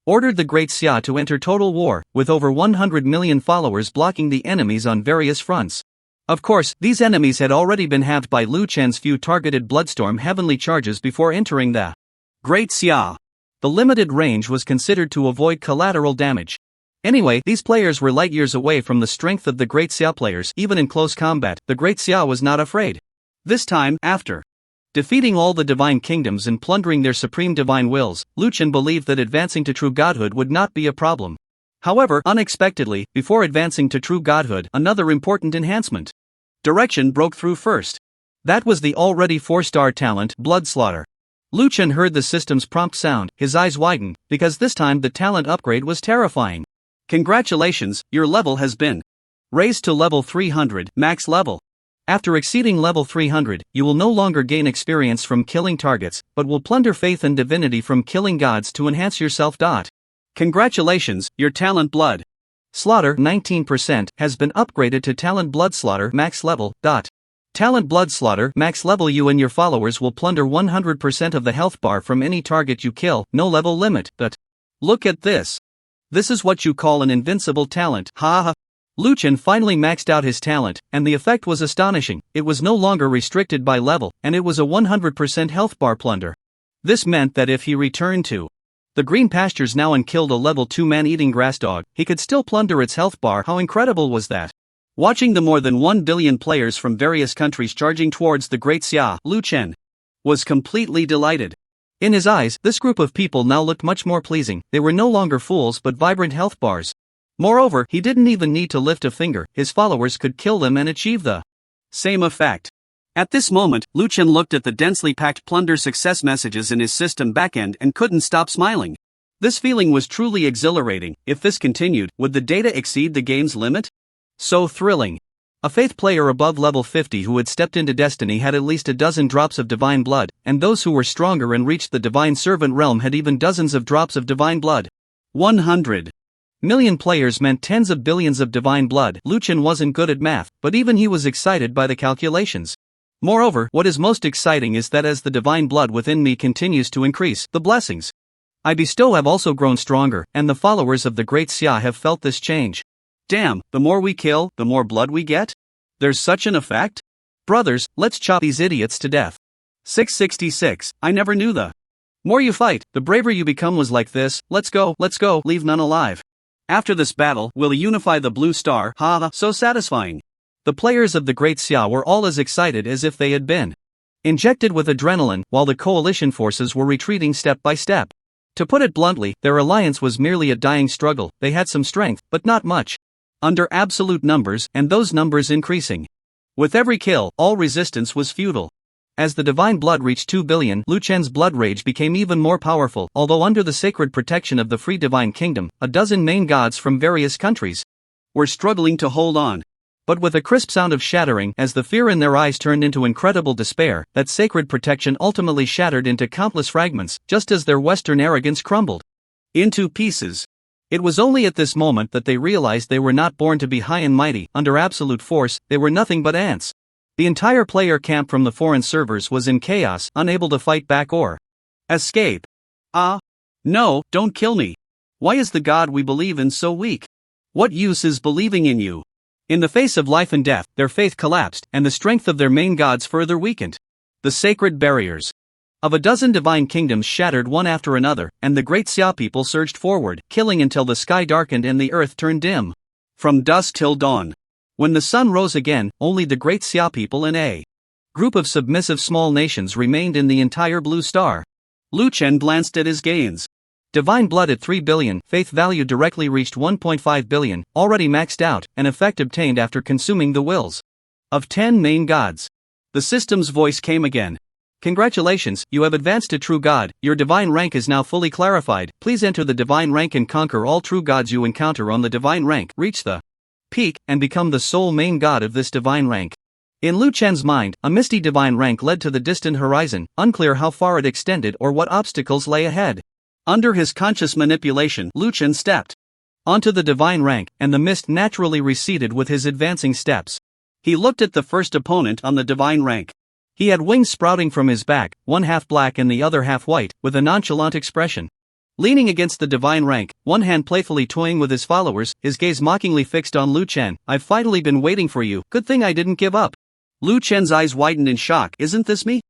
ordered the Great Xia to enter total war, with over 100 million followers blocking the enemies on various fronts. Of course, these enemies had already been halved by Liu Chen's few targeted Bloodstorm Heavenly Charges before entering the Great Xia. The limited range was considered to avoid collateral damage. Anyway, these players were light years away from the strength of the Great Xia players. Even in close combat, the Great Xia was not afraid. This time, after defeating all the divine kingdoms and plundering their supreme divine wills, Liu Chen believed that advancing to true godhood would not be a problem. However, unexpectedly, before advancing to true godhood, another important enhancement direction broke through first. That was the already 4-star talent, Blood Slaughter. Liu Chen heard the system's prompt sound, his eyes widened, because this time the talent upgrade was terrifying. Congratulations, your level has been raised to level 300, max level. After exceeding level 300, you will no longer gain experience from killing targets, but will plunder faith and divinity from killing gods to enhance yourself. Congratulations, your talent Blood Slaughter 19% has been upgraded to talent Blood Slaughter max level. Talent Blood Slaughter max level. You and your followers will plunder 100% of the health bar from any target you kill, no level limit. But look at this. This is what you call an invincible talent. Ha ha. Liu Chen finally maxed out his talent, and the effect was astonishing. It was no longer restricted by level, and it was a 100% health bar plunder. This meant that if he returned to the green pastures now and killed a level 2 man-eating grass dog, he could still plunder its health bar. How incredible was that? Watching the more than 1 billion players from various countries charging towards the Great Xia, Liu Chen was completely delighted. In his eyes, this group of people now looked much more pleasing. They were no longer fools but vibrant health bars. Moreover, he didn't even need to lift a finger, his followers could kill them and achieve the same effect. At this moment, Liu Chen looked at the densely packed plunder success messages in his system backend and couldn't stop smiling. This feeling was truly exhilarating. If this continued, would the data exceed the game's limit? So thrilling. A faith player above level 50 who had stepped into Destiny had at least a dozen drops of divine blood, and those who were stronger and reached the divine servant realm had even dozens of drops of divine blood. 100 million players meant tens of billions of divine blood. Liu Chen wasn't good at math, but even he was excited by the calculations. Moreover, what is most exciting is that as the divine blood within me continues to increase, the blessings I bestow have also grown stronger, and the followers of the Great Xia have felt this change. Damn, the more we kill, the more blood we get? There's such an effect? Brothers, let's chop these idiots to death. 666, I never knew the more you fight, the braver you become was like this. Let's go, leave none alive. After this battle, we'll unify the blue star. Ha, so satisfying. The players of the Great Xia were all as excited as if they had been injected with adrenaline, while the coalition forces were retreating step by step. To put it bluntly, their alliance was merely a dying struggle. They had some strength, but not much. Under absolute numbers, and those numbers increasing. With every kill, all resistance was futile. As the divine blood reached 2 billion, Liu Chen's blood rage became even more powerful. Although under the sacred protection of the Free Divine Kingdom, a dozen main gods from various countries were struggling to hold on. But with a crisp sound of shattering, as the fear in their eyes turned into incredible despair, that sacred protection ultimately shattered into countless fragments, just as their Western arrogance crumbled. into pieces. It was only at this moment that they realized they were not born to be high and mighty. Under absolute force, they were nothing but ants. The entire player camp from the foreign servers was in chaos, unable to fight back or escape. No, don't kill me. Why is the god we believe in so weak? What use is believing in you? In the face of life and death, their faith collapsed, and the strength of their main gods further weakened. The sacred barriers of a dozen divine kingdoms shattered one after another, and the great Xia people surged forward, killing until the sky darkened and the earth turned dim. From dusk till dawn. When the sun rose again, only the great Xia people and a group of submissive small nations remained in the entire blue star. Lu Chen glanced at his gains. Divine blood at 3 billion, faith value directly reached 1.5 billion, already maxed out, an effect obtained after consuming the wills of 10 main gods. The system's voice came again. Congratulations, you have advanced to true god, your divine rank is now fully clarified, please enter the divine rank and conquer all true gods you encounter on the divine rank, reach the peak, and become the sole main god of this divine rank. In Lu Chen's mind, a misty divine rank led to the distant horizon, unclear how far it extended or what obstacles lay ahead. Under his conscious manipulation, Lu Chen stepped onto the divine rank, and the mist naturally receded with his advancing steps. He looked at the first opponent on the divine rank. He had wings sprouting from his back, one half black and the other half white, with a nonchalant expression. Leaning against the divine rank, one hand playfully toying with his followers, his gaze mockingly fixed on Lu Chen. I've finally been waiting for you, good thing I didn't give up. Lu Chen's eyes widened in shock. Isn't this me?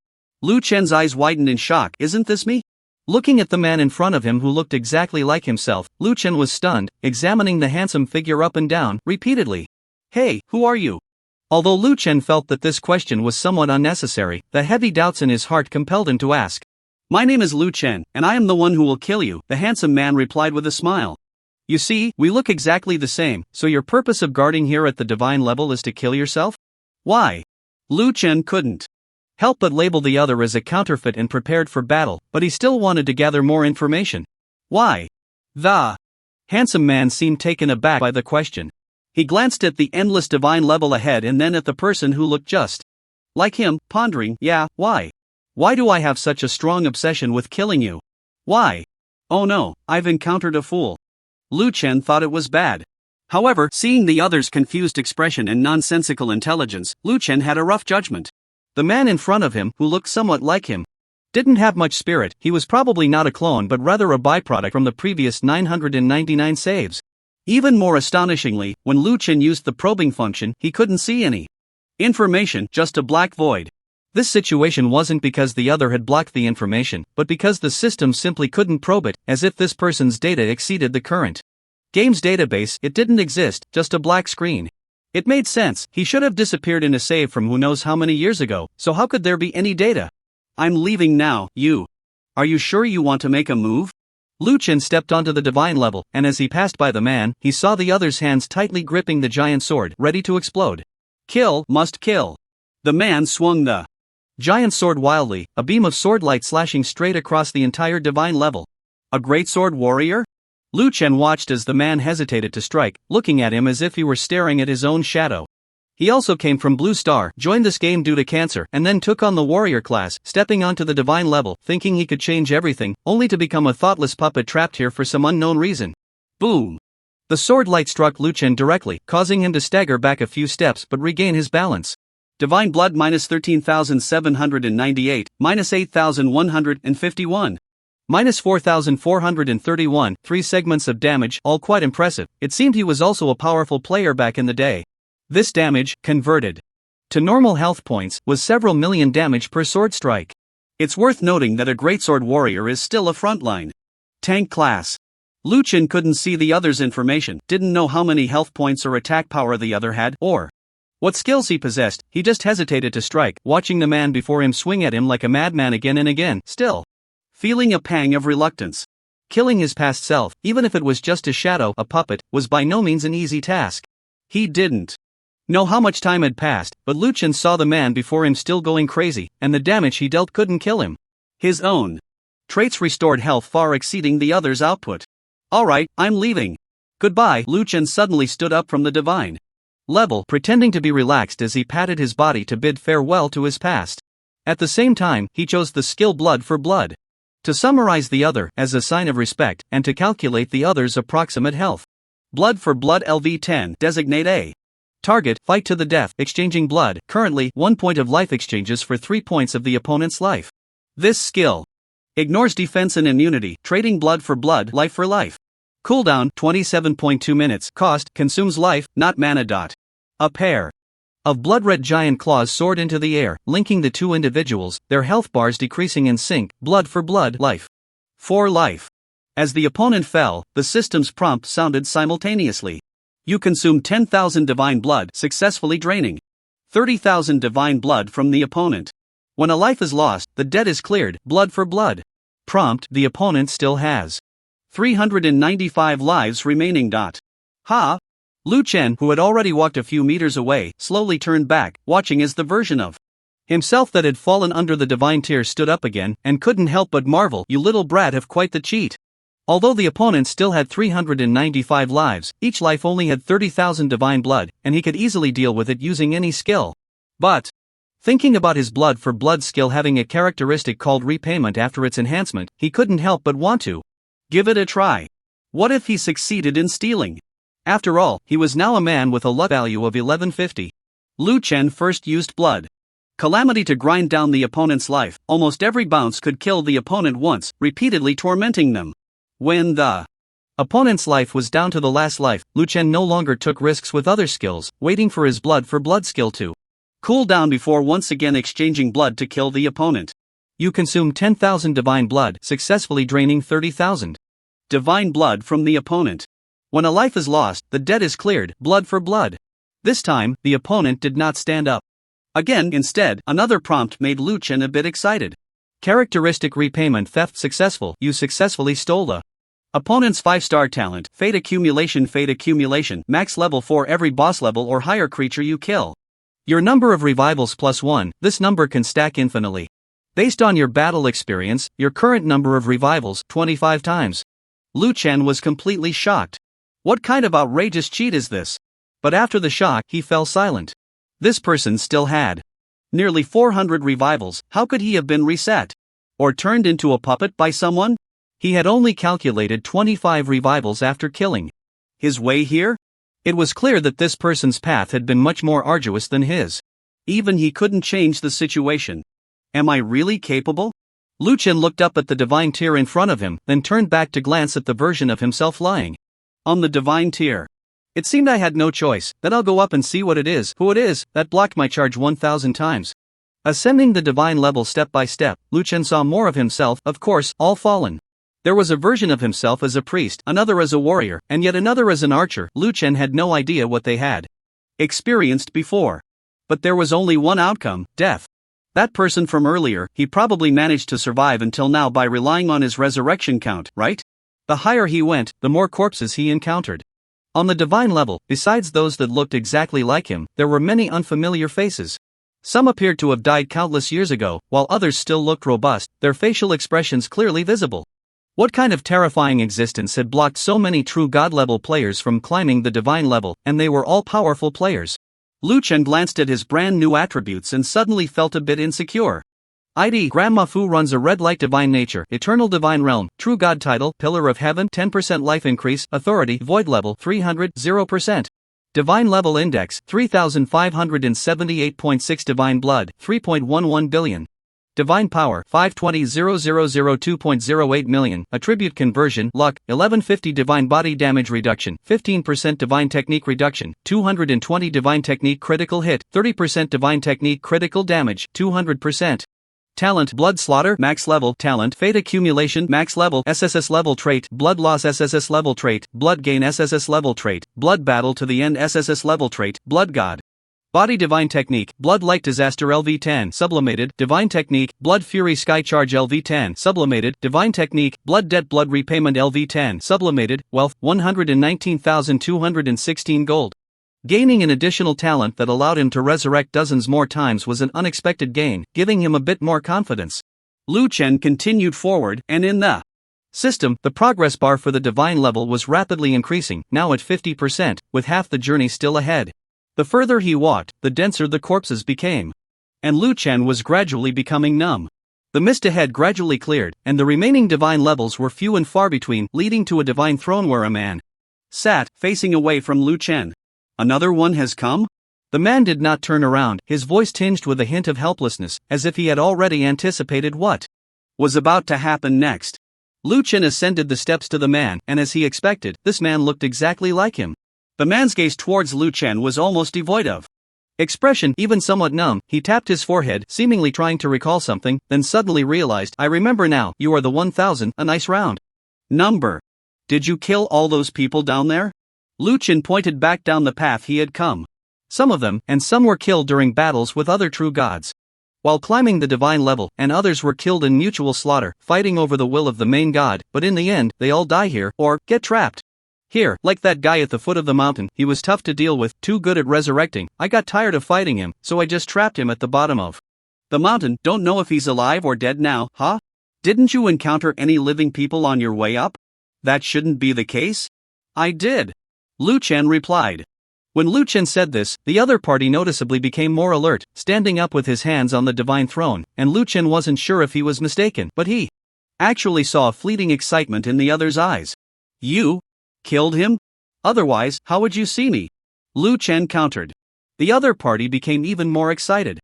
Lu Chen's eyes widened in shock. Isn't this me? Looking at the man in front of him who looked exactly like himself, Lu Chen was stunned, examining the handsome figure up and down, repeatedly. Hey, who are you? Although Lu Chen felt that this question was somewhat unnecessary, the heavy doubts in his heart compelled him to ask. My name is Lu Chen, and I am the one who will kill you, the handsome man replied with a smile. You see, we look exactly the same, so your purpose of guarding here at the divine level is to kill yourself? Why? Lu Chen couldn't help but label the other as a counterfeit and prepared for battle, but he still wanted to gather more information. Why? The handsome man seemed taken aback by the question. He glanced at the endless divine level ahead and then at the person who looked just like him, pondering, yeah, why? Why do I have such a strong obsession with killing you? Why? Oh no, I've encountered a fool. Lu Chen thought it was bad. However, seeing the other's confused expression and nonsensical intelligence, Lu Chen had a rough judgment. The man in front of him, who looked somewhat like him, didn't have much spirit. He was probably not a clone but rather a byproduct from the previous 999 saves. Even more astonishingly, when Lu Chen used the probing function, he couldn't see any information, just a black void. This situation wasn't because the other had blocked the information, but because the system simply couldn't probe it, as if this person's data exceeded the current game's database. It didn't exist, just a black screen. It made sense, he should have disappeared in a save from who knows how many years ago, so how could there be any data? I'm leaving now, you. Are you sure you want to make a move? Lu Chen stepped onto the divine level, and as he passed by the man, he saw the other's hands tightly gripping the giant sword, ready to explode. Kill, must kill. The man swung the giant sword wildly, a beam of sword light slashing straight across the entire divine level. A great sword warrior? Lu Chen watched as the man hesitated to strike, looking at him as if he were staring at his own shadow. He also came from Blue Star, joined this game due to cancer, and then took on the warrior class, stepping onto the divine level, thinking he could change everything, only to become a thoughtless puppet trapped here for some unknown reason. Boom! The sword light struck Lu Chen directly, causing him to stagger back a few steps but regain his balance. Divine blood minus 13,798, minus 8,151. Minus 4,431, 3 segments of damage, all quite impressive. It seemed he was also a powerful player back in the day. This damage, converted to normal health points, was several million damage per sword strike. It's worth noting that a greatsword warrior is still a frontline tank class. Lu Chen couldn't see the other's information, didn't know how many health points or attack power the other had, or what skills he possessed. He just hesitated to strike, watching the man before him swing at him like a madman again and again, still feeling a pang of reluctance. Killing his past self, even if it was just a shadow, a puppet, was by no means an easy task. He didn't know how much time had passed, but Lu Chen saw the man before him still going crazy, and the damage he dealt couldn't kill him. His own traits restored health far exceeding the other's output. Alright, I'm leaving. Goodbye. Lu Chen suddenly stood up from the divine level, pretending to be relaxed as he patted his body to bid farewell to his past. At the same time, he chose the skill blood for blood. To summarize the other as a sign of respect and to calculate the other's approximate health. Blood for blood LV10, designate A. Target, fight to the death, exchanging blood, currently 1 point of life exchanges for 3 points of the opponent's life. This skill ignores defense and immunity, trading blood for blood, life for life. Cooldown 27.2 minutes, cost, consumes life, not mana. A pair of blood-red giant claws soared into the air, linking the two individuals, their health bars decreasing in sync, blood for blood, life for life. As the opponent fell, the system's prompt sounded simultaneously. You consume 10,000 divine blood, successfully draining 30,000 divine blood from the opponent. When a life is lost, the debt is cleared, blood for blood. Prompt, the opponent still has 395 lives remaining. Ha! Lu Chen, who had already walked a few meters away, slowly turned back, watching as the version of himself that had fallen under the divine tier stood up again, and couldn't help but marvel, you little brat have quite the cheat. Although the opponent still had 395 lives, each life only had 30,000 divine blood, and he could easily deal with it using any skill. But thinking about his blood for blood skill having a characteristic called repayment after its enhancement, he couldn't help but want to give it a try. What if he succeeded in stealing? After all, he was now a man with a luck value of 1150. Lu Chen first used blood calamity to grind down the opponent's life. Almost every bounce could kill the opponent once, repeatedly tormenting them. When the opponent's life was down to the last life, Lu Chen no longer took risks with other skills, waiting for his blood for blood skill to cool down before once again exchanging blood to kill the opponent. You consume 10,000 divine blood, successfully draining 30,000 divine blood from the opponent. When a life is lost, the debt is cleared, blood for blood. This time, the opponent did not stand up again. Instead, another prompt made Lu Chen a bit excited. Characteristic repayment theft successful. You successfully stole the opponent's 5-star talent, fate accumulation, max level for every boss level or higher creature you kill. Your number of revivals +1, this number can stack infinitely. Based on your battle experience, your current number of revivals, 25 times. Lu Chen was completely shocked. What kind of outrageous cheat is this? But after the shock, he fell silent. This person still had nearly 400 revivals. How could he have been reset? Or turned into a puppet by someone? He had only calculated 25 revivals after killing his way here? It was clear that this person's path had been much more arduous than his. Even he couldn't change the situation. Am I really capable? Lu Chen looked up at the divine tier in front of him, then turned back to glance at the version of himself lying on the divine tier. It seemed I had no choice, that I'll go up and see what it is, who it is, that blocked my charge 1,000 times. Ascending the divine level step by step, Lu Chen saw more of himself, of course, all fallen. There was a version of himself as a priest, another as a warrior, and yet another as an archer. Lu Chen had no idea what they had experienced before. But there was only one outcome, death. That person from earlier, he probably managed to survive until now by relying on his resurrection count, right? The higher he went, the more corpses he encountered. On the divine level, besides those that looked exactly like him, there were many unfamiliar faces. Some appeared to have died countless years ago, while others still looked robust, their facial expressions clearly visible. What kind of terrifying existence had blocked so many true god-level players from climbing the divine level, and they were all powerful players? Lu Chen glanced at his brand new attributes and suddenly felt a bit insecure. ID Grandma Fu runs a red light divine nature, eternal divine realm, true god title, pillar of heaven, 10% life increase, authority, void level, 300, 0%. Divine level index, 3578.6 divine blood, 3.11 billion. Divine power, 520,002.08 million. Attribute conversion, luck, 1150 divine body damage reduction, 15% divine technique reduction, 220 divine technique critical hit, 30% divine technique critical damage, 200%. Talent, blood slaughter, max level, talent, fate accumulation, max level, SSS level trait, blood loss SSS level trait, blood gain SSS level trait, blood battle to the end SSS level trait, blood god. Body divine technique, blood light disaster LV10, sublimated, divine technique, blood fury sky charge LV10, sublimated, divine technique, blood debt blood repayment LV10, sublimated, wealth, 119,216 gold. Gaining an additional talent that allowed him to resurrect dozens more times was an unexpected gain, giving him a bit more confidence. Lu Chen continued forward, and in the system, the progress bar for the divine level was rapidly increasing, now at 50%, with half the journey still ahead. The further he walked, the denser the corpses became. And Lu Chen was gradually becoming numb. The mist ahead gradually cleared, and the remaining divine levels were few and far between, leading to a divine throne where a man sat, facing away from Lu Chen. Another one has come? The man did not turn around, his voice tinged with a hint of helplessness, as if he had already anticipated what was about to happen next. Lu Chen ascended the steps to the man, and as he expected, this man looked exactly like him. The man's gaze towards Lu Chen was almost devoid of expression, even somewhat numb. He tapped his forehead, seemingly trying to recall something, then suddenly realized, I remember now, you are the 1000, a nice round number. Did you kill all those people down there? Lu Chen pointed back down the path he had come. Some of them, and some were killed during battles with other true gods while climbing the divine level, and others were killed in mutual slaughter, fighting over the will of the main god, but in the end, they all die here, or get trapped here, like that guy at the foot of the mountain. He was tough to deal with, too good at resurrecting. I got tired of fighting him, so I just trapped him at the bottom of the mountain. Don't know if he's alive or dead now, huh? Didn't you encounter any living people on your way up? That shouldn't be the case? I did. Lu Chen replied. When Lu Chen said this, the other party noticeably became more alert, standing up with his hands on the divine throne, and Lu Chen wasn't sure if he was mistaken, but he actually saw a fleeting excitement in the other's eyes. You killed him? Otherwise, how would you see me? Lu Chen countered. The other party became even more excited.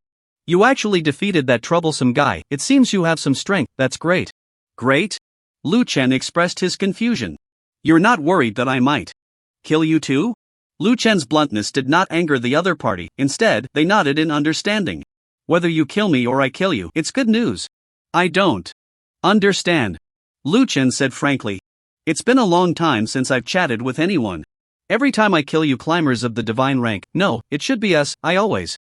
You actually defeated that troublesome guy. It seems you have some strength. That's great. Great? Lu Chen expressed his confusion. You're not worried that I might kill you too? Lu Chen's bluntness did not anger the other party, instead, they nodded in understanding. Whether you kill me or I kill you, it's good news. I don't understand, Lu Chen said frankly. It's been a long time since I've chatted with anyone. Every time I kill you climbers of the divine rank, no, it should be us, I always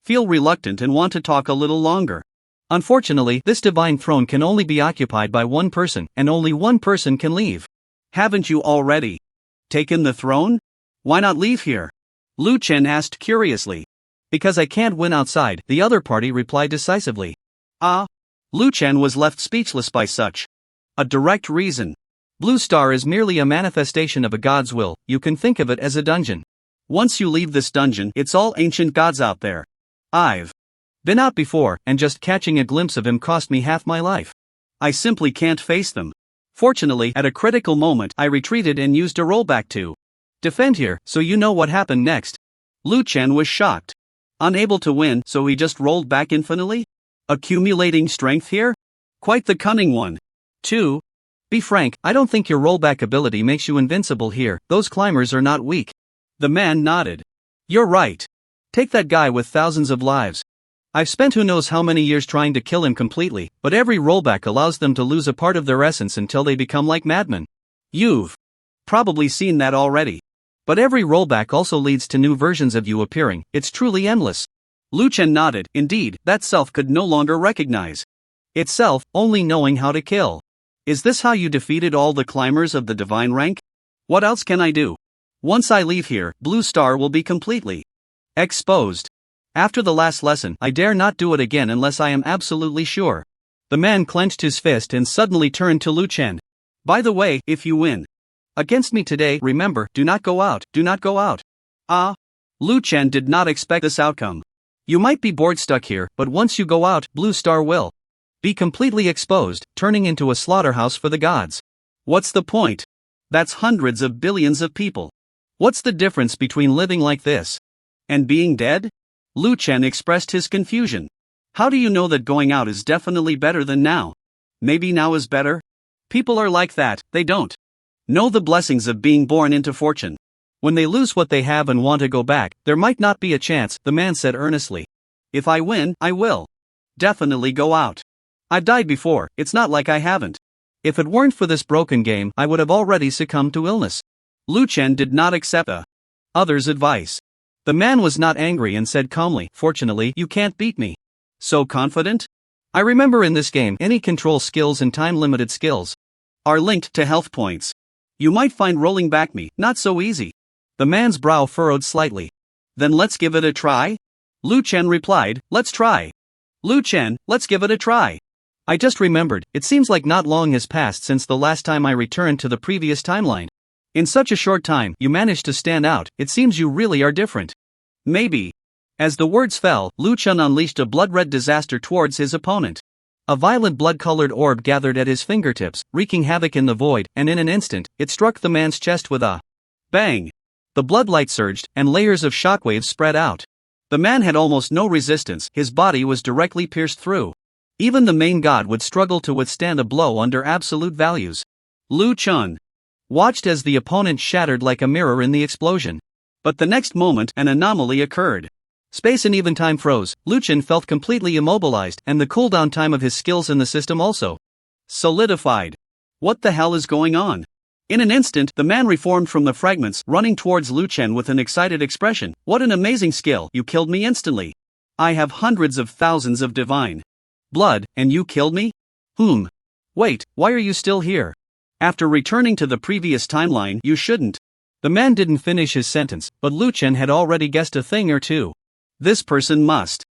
feel reluctant and want to talk a little longer. Unfortunately, this divine throne can only be occupied by one person, and only one person can leave. Haven't you already taken the throne? Why not leave here? Lu Chen asked curiously. Because I can't win outside, the other party replied decisively. Lu Chen was left speechless by such a direct reason. Blue Star is merely a manifestation of a god's will. You can think of it as a dungeon. Once you leave this dungeon, it's all ancient gods out there. I've been out before, and just catching a glimpse of him cost me half my life. I simply can't face them. Fortunately, at a critical moment, I retreated and used a rollback to defend here, so you know what happened next. Lu Chen was shocked. Unable to win, so he just rolled back infinitely? Accumulating strength here? Quite the cunning one. 2. Be frank, I don't think your rollback ability makes you invincible here. Those climbers are not weak. The man nodded. You're right. Take that guy with thousands of lives. I've spent who knows how many years trying to kill him completely, but every rollback allows them to lose a part of their essence until they become like madmen. You've probably seen that already. But every rollback also leads to new versions of you appearing. It's truly endless. Lu Chen nodded. Indeed, that self could no longer recognize itself, only knowing how to kill. Is this how you defeated all the climbers of the divine rank? What else can I do? Once I leave here, Blue Star will be completely exposed. After the last lesson, I dare not do it again unless I am absolutely sure. The man clenched his fist and suddenly turned to Lu Chen. By the way, if you win against me today, remember, do not go out, do not go out. Lu Chen did not expect this outcome. You might be bored stuck here, but once you go out, Blue Star will be completely exposed, turning into a slaughterhouse for the gods. What's the point? That's hundreds of billions of people. What's the difference between living like this and being dead? Lu Chen expressed his confusion. How do you know that going out is definitely better than now? Maybe now is better? People are like that, they don't know the blessings of being born into fortune. When they lose what they have and want to go back, there might not be a chance, the man said earnestly. If I win, I will definitely go out. I've died before, it's not like I haven't. If it weren't for this broken game, I would have already succumbed to illness. Lu Chen did not accept the other's advice. The man was not angry and said calmly, fortunately, you can't beat me. So confident? I remember in this game, any control skills and time-limited skills are linked to health points. You might find rolling back me not so easy. The man's brow furrowed slightly. Then let's give it a try? Lu Chen replied, let's try. Lu Chen, let's give it a try. I just remembered, it seems like not long has passed since the last time I returned to the previous timeline. In such a short time, you managed to stand out, it seems you really are different. Maybe. As the words fell, Lu Chen unleashed a blood-red disaster towards his opponent. A violent blood-colored orb gathered at his fingertips, wreaking havoc in the void, and in an instant, it struck the man's chest with a bang. The bloodlight surged, and layers of shockwaves spread out. The man had almost no resistance, his body was directly pierced through. Even the main god would struggle to withstand a blow under absolute values. Lu Chun watched as the opponent shattered like a mirror in the explosion. But the next moment, an anomaly occurred. Space and even time froze. Lu Chun felt completely immobilized, and the cooldown time of his skills in the system also solidified. What the hell is going on? In an instant, the man reformed from the fragments, running towards Lu Chun with an excited expression. What an amazing skill, you killed me instantly. I have hundreds of thousands of divine blood, and you killed me? Wait, why are you still here? After returning to the previous timeline, you shouldn't. The man didn't finish his sentence, but Lu Chun had already guessed a thing or two. This person must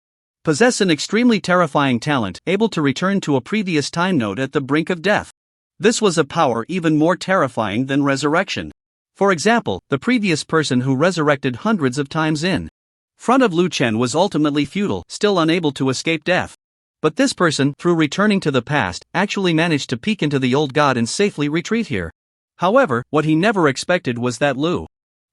possess an extremely terrifying talent, able to return to a previous time node at the brink of death. This was a power even more terrifying than resurrection. For example, the previous person who resurrected hundreds of times in front of Lu Chun was ultimately futile, still unable to escape death. But this person, through returning to the past, actually managed to peek into the old god and safely retreat here. However, what he never expected was that Lu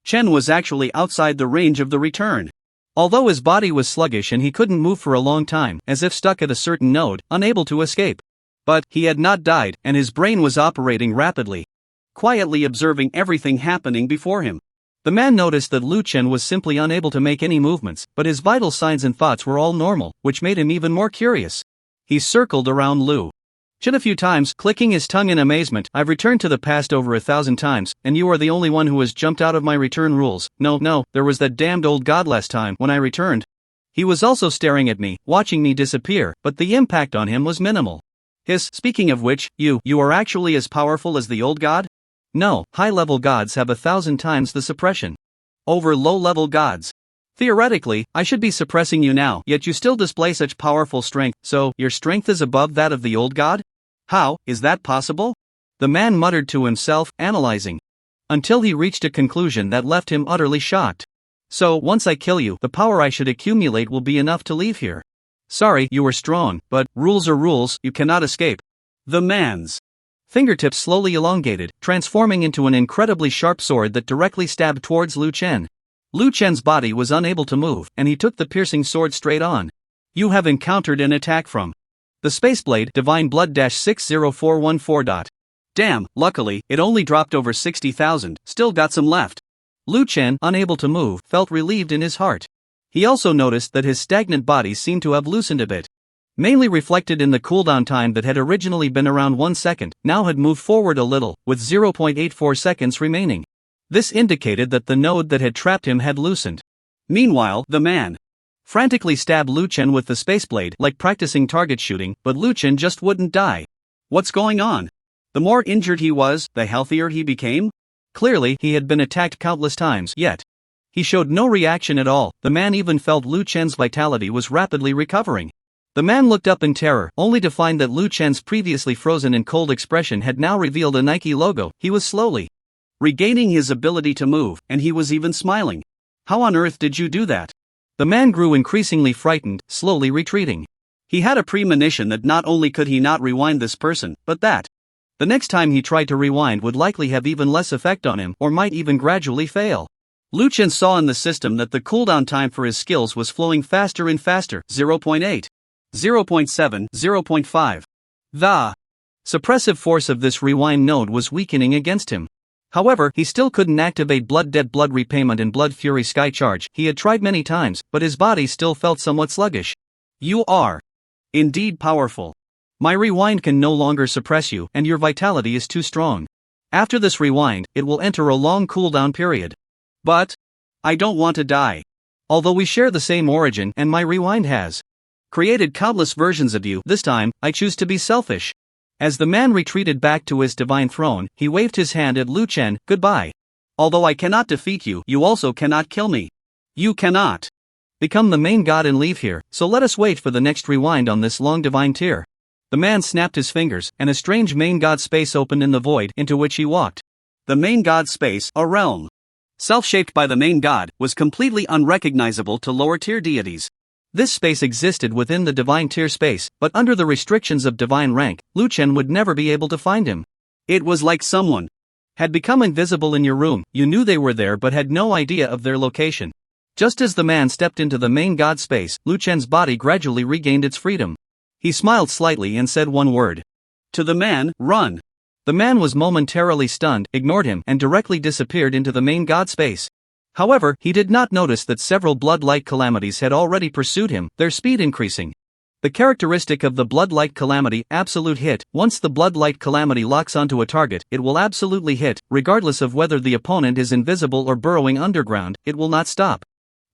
Chun was actually outside the range of the return. Although his body was sluggish and he couldn't move for a long time, as if stuck at a certain node, unable to escape. But he had not died, and his brain was operating rapidly, quietly observing everything happening before him. The man noticed that Lu Chun was simply unable to make any movements, but his vital signs and thoughts were all normal, which made him even more curious. He circled around Lu Chun a few times, clicking his tongue in amazement. I've returned to the past over 1,000 times, and you are the only one who has jumped out of my return rules. No, there was that damned old god last time when I returned. He was also staring at me, watching me disappear, but the impact on him was minimal. Speaking of which, you are actually as powerful as the old god? No, high-level gods have 1,000 times the suppression over low-level gods. Theoretically, I should be suppressing you now, yet you still display such powerful strength, so your strength is above that of the old god? How is that possible? The man muttered to himself, analyzing, until he reached a conclusion that left him utterly shocked. So, once I kill you, the power I should accumulate will be enough to leave here. Sorry, you are strong, but rules are rules, you cannot escape. The man's fingertips slowly elongated, transforming into an incredibly sharp sword that directly stabbed towards Lu Chun. Lu Chun's body was unable to move, and he took the piercing sword straight on. You have encountered an attack from the Spaceblade Divine Blood-60414. Damn, luckily, it only dropped over 60,000, still got some left. Lu Chun, unable to move, felt relieved in his heart. He also noticed that his stagnant body seemed to have loosened a bit. Mainly reflected in the cooldown time that had originally been around 1 second, now had moved forward a little, with 0.84 seconds remaining. This indicated that the node that had trapped him had loosened. Meanwhile, the man frantically stabbed Lu Chun with the spaceblade, like practicing target shooting, but Lu Chun just wouldn't die. What's going on? The more injured he was, the healthier he became? Clearly, he had been attacked countless times, yet he showed no reaction at all. The man even felt Lu Chun's vitality was rapidly recovering. The man looked up in terror, only to find that Lu Chun's previously frozen and cold expression had now revealed a Nike logo. He was slowly regaining his ability to move, and he was even smiling. How on earth did you do that? The man grew increasingly frightened, slowly retreating. He had a premonition that not only could he not rewind this person, but that the next time he tried to rewind would likely have even less effect on him, or might even gradually fail. Lu Chun saw in the system that the cooldown time for his skills was flowing faster and faster, 0.8. 0.7, 0.5. The suppressive force of this rewind node was weakening against him. However, he still couldn't activate Blood Debt Blood Repayment and Blood Fury Sky Charge. He had tried many times, but his body still felt somewhat sluggish. You are indeed powerful. My rewind can no longer suppress you, and your vitality is too strong. After this rewind, it will enter a long cooldown period. But I don't want to die. Although we share the same origin, and my rewind has created countless versions of you, this time, I choose to be selfish. As the man retreated back to his divine throne, he waved his hand at Lu Chun. Goodbye. Although I cannot defeat you, you also cannot kill me. You cannot become the main god and leave here, so let us wait for the next rewind on this long divine tier. The man snapped his fingers, and a strange main god space opened in the void, into which he walked. The main god space, a realm self-shaped by the main god, was completely unrecognizable to lower-tier deities. This space existed within the divine tier space, but under the restrictions of divine rank, Lu Chen would never be able to find him. It was like someone had become invisible in your room. You knew they were there but had no idea of their location. Just as the man stepped into the main god space, Lu Chen's body gradually regained its freedom. He smiled slightly and said one word. To the man, run. The man was momentarily stunned, ignored him, and directly disappeared into the main god space. However, he did not notice that several blood-like calamities had already pursued him, their speed increasing. The characteristic of the blood-like calamity, absolute hit. Once the blood-like calamity locks onto a target, it will absolutely hit, regardless of whether the opponent is invisible or burrowing underground, it will not stop.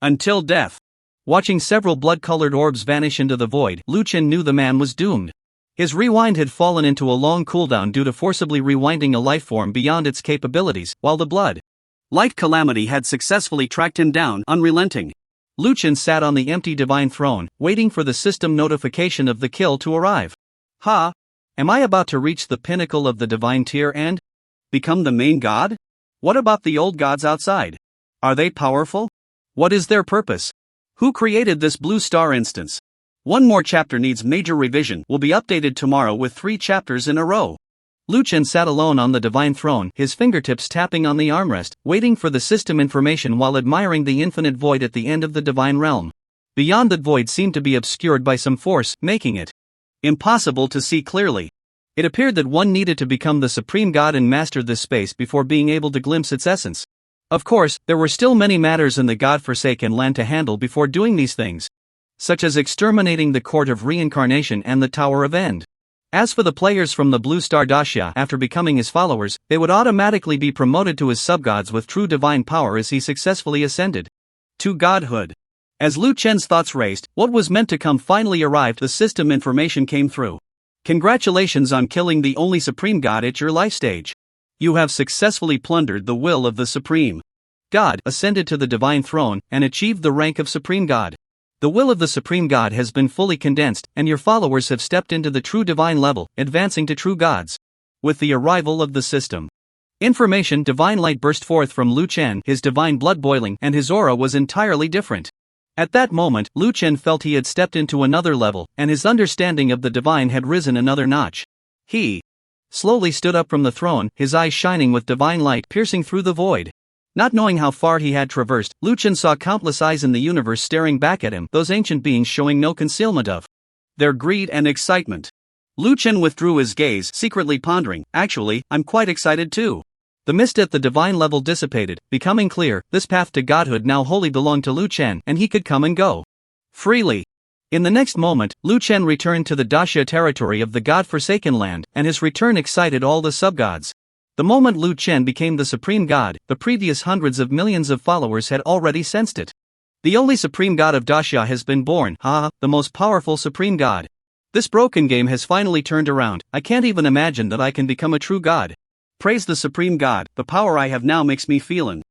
Until death. Watching several blood-colored orbs vanish into the void, Lu Chen knew the man was doomed. His rewind had fallen into a long cooldown due to forcibly rewinding a lifeform beyond its capabilities, while the blood-like calamity had successfully tracked him down, unrelenting. Lu Chen sat on the empty divine throne, waiting for the system notification of the kill to arrive. Ha! Am I about to reach the pinnacle of the divine tier and become the main god? What about the old gods outside? Are they powerful? What is their purpose? Who created this blue star instance? One more chapter needs major revision, will be updated tomorrow with 3 chapters in a row. Lu Chen sat alone on the divine throne, his fingertips tapping on the armrest, waiting for the system information while admiring the infinite void at the end of the divine realm. Beyond that void seemed to be obscured by some force, making it impossible to see clearly. It appeared that one needed to become the supreme god and master this space before being able to glimpse its essence. Of course, there were still many matters in the god-forsaken land to handle before doing these things, such as exterminating the Court of Reincarnation and the Tower of End. As for the players from the Blue Star Daxia, after becoming his followers, they would automatically be promoted to his subgods with true divine power as he successfully ascended to godhood. As Lu Chen's thoughts raced, what was meant to come finally arrived. The system information came through. Congratulations on killing the only supreme god at your life stage. You have successfully plundered the will of the supreme god, ascended to the divine throne, and achieved the rank of supreme god. The will of the Supreme God has been fully condensed, and your followers have stepped into the true divine level, advancing to true gods. With the arrival of the system information, divine light burst forth from Lu Chen, his divine blood boiling, and his aura was entirely different. At that moment, Lu Chen felt he had stepped into another level, and his understanding of the divine had risen another notch. He slowly stood up from the throne, his eyes shining with divine light piercing through the void. Not knowing how far he had traversed, Lu Chen saw countless eyes in the universe staring back at him, those ancient beings showing no concealment of their greed and excitement. Lu Chen withdrew his gaze, secretly pondering, actually, I'm quite excited too. The mist at the divine level dissipated, becoming clear. This path to godhood now wholly belonged to Lu Chen, and he could come and go freely. In the next moment, Lu Chen returned to the Daxia territory of the god-forsaken land, and his return excited all the subgods. The moment Lu Chen became the supreme god, the previous hundreds of millions of followers had already sensed it. The only supreme god of Daxia has been born, the most powerful supreme god. This broken game has finally turned around. I can't even imagine that I can become a true god. Praise the supreme god, the power I have now makes me feel an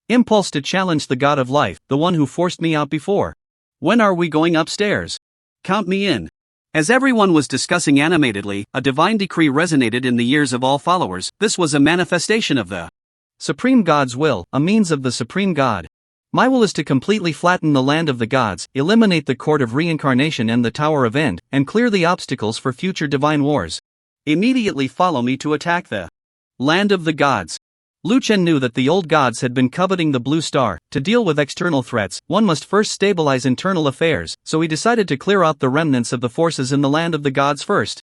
impulse to challenge the god of life, the one who forced me out before. When are we going upstairs? Count me in. As everyone was discussing animatedly, a divine decree resonated in the ears of all followers. This was a manifestation of the Supreme God's will, a means of the Supreme God. My will is to completely flatten the land of the gods, eliminate the Court of Reincarnation and the Tower of End, and clear the obstacles for future divine wars. Immediately follow me to attack the land of the gods. Lu Chen knew that the old gods had been coveting the blue star. To deal with external threats, one must first stabilize internal affairs, so he decided to clear out the remnants of the forces in the land of the gods first.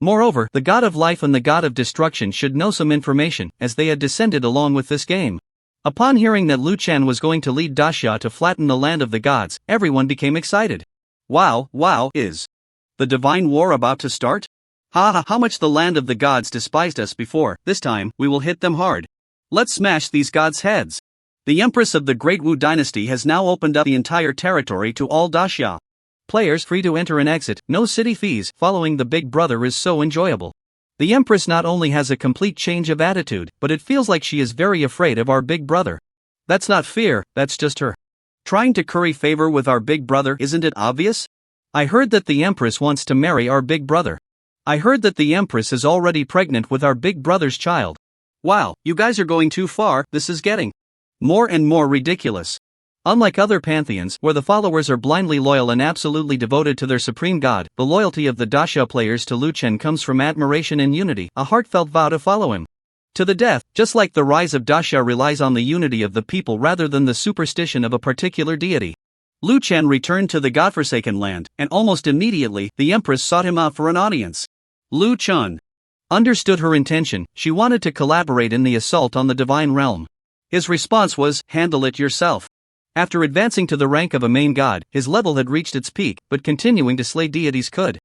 Moreover, the god of life and the god of destruction should know some information, as they had descended along with this game. Upon hearing that Lu Chen was going to lead Daxia to flatten the land of the gods, everyone became excited. Wow, is the divine war about to start? How much the land of the gods despised us before. This time, we will hit them hard. Let's smash these gods' heads. The Empress of the Great Wu dynasty has now opened up the entire territory to all Daxia players, free to enter and exit, no city fees. Following the Big Brother is so enjoyable. The Empress not only has a complete change of attitude, but it feels like she is very afraid of our Big Brother. That's not fear, that's just her trying to curry favor with our Big Brother. Isn't it obvious? I heard that the Empress wants to marry our Big Brother. I heard that the Empress is already pregnant with our Big Brother's child. Wow, you guys are going too far. This is getting more and more ridiculous. Unlike other pantheons, where the followers are blindly loyal and absolutely devoted to their supreme god, the loyalty of the Daxia players to Lu Chen comes from admiration and unity, a heartfelt vow to follow him to the death, just like the rise of Daxia relies on the unity of the people rather than the superstition of a particular deity. Lu Chen returned to the godforsaken land, and almost immediately, the empress sought him out for an audience. Lu Chen understood her intention. She wanted to collaborate in the assault on the divine realm. His response was, "Handle it yourself." After advancing to the rank of a main god, his level had reached its peak, but continuing to slay deities could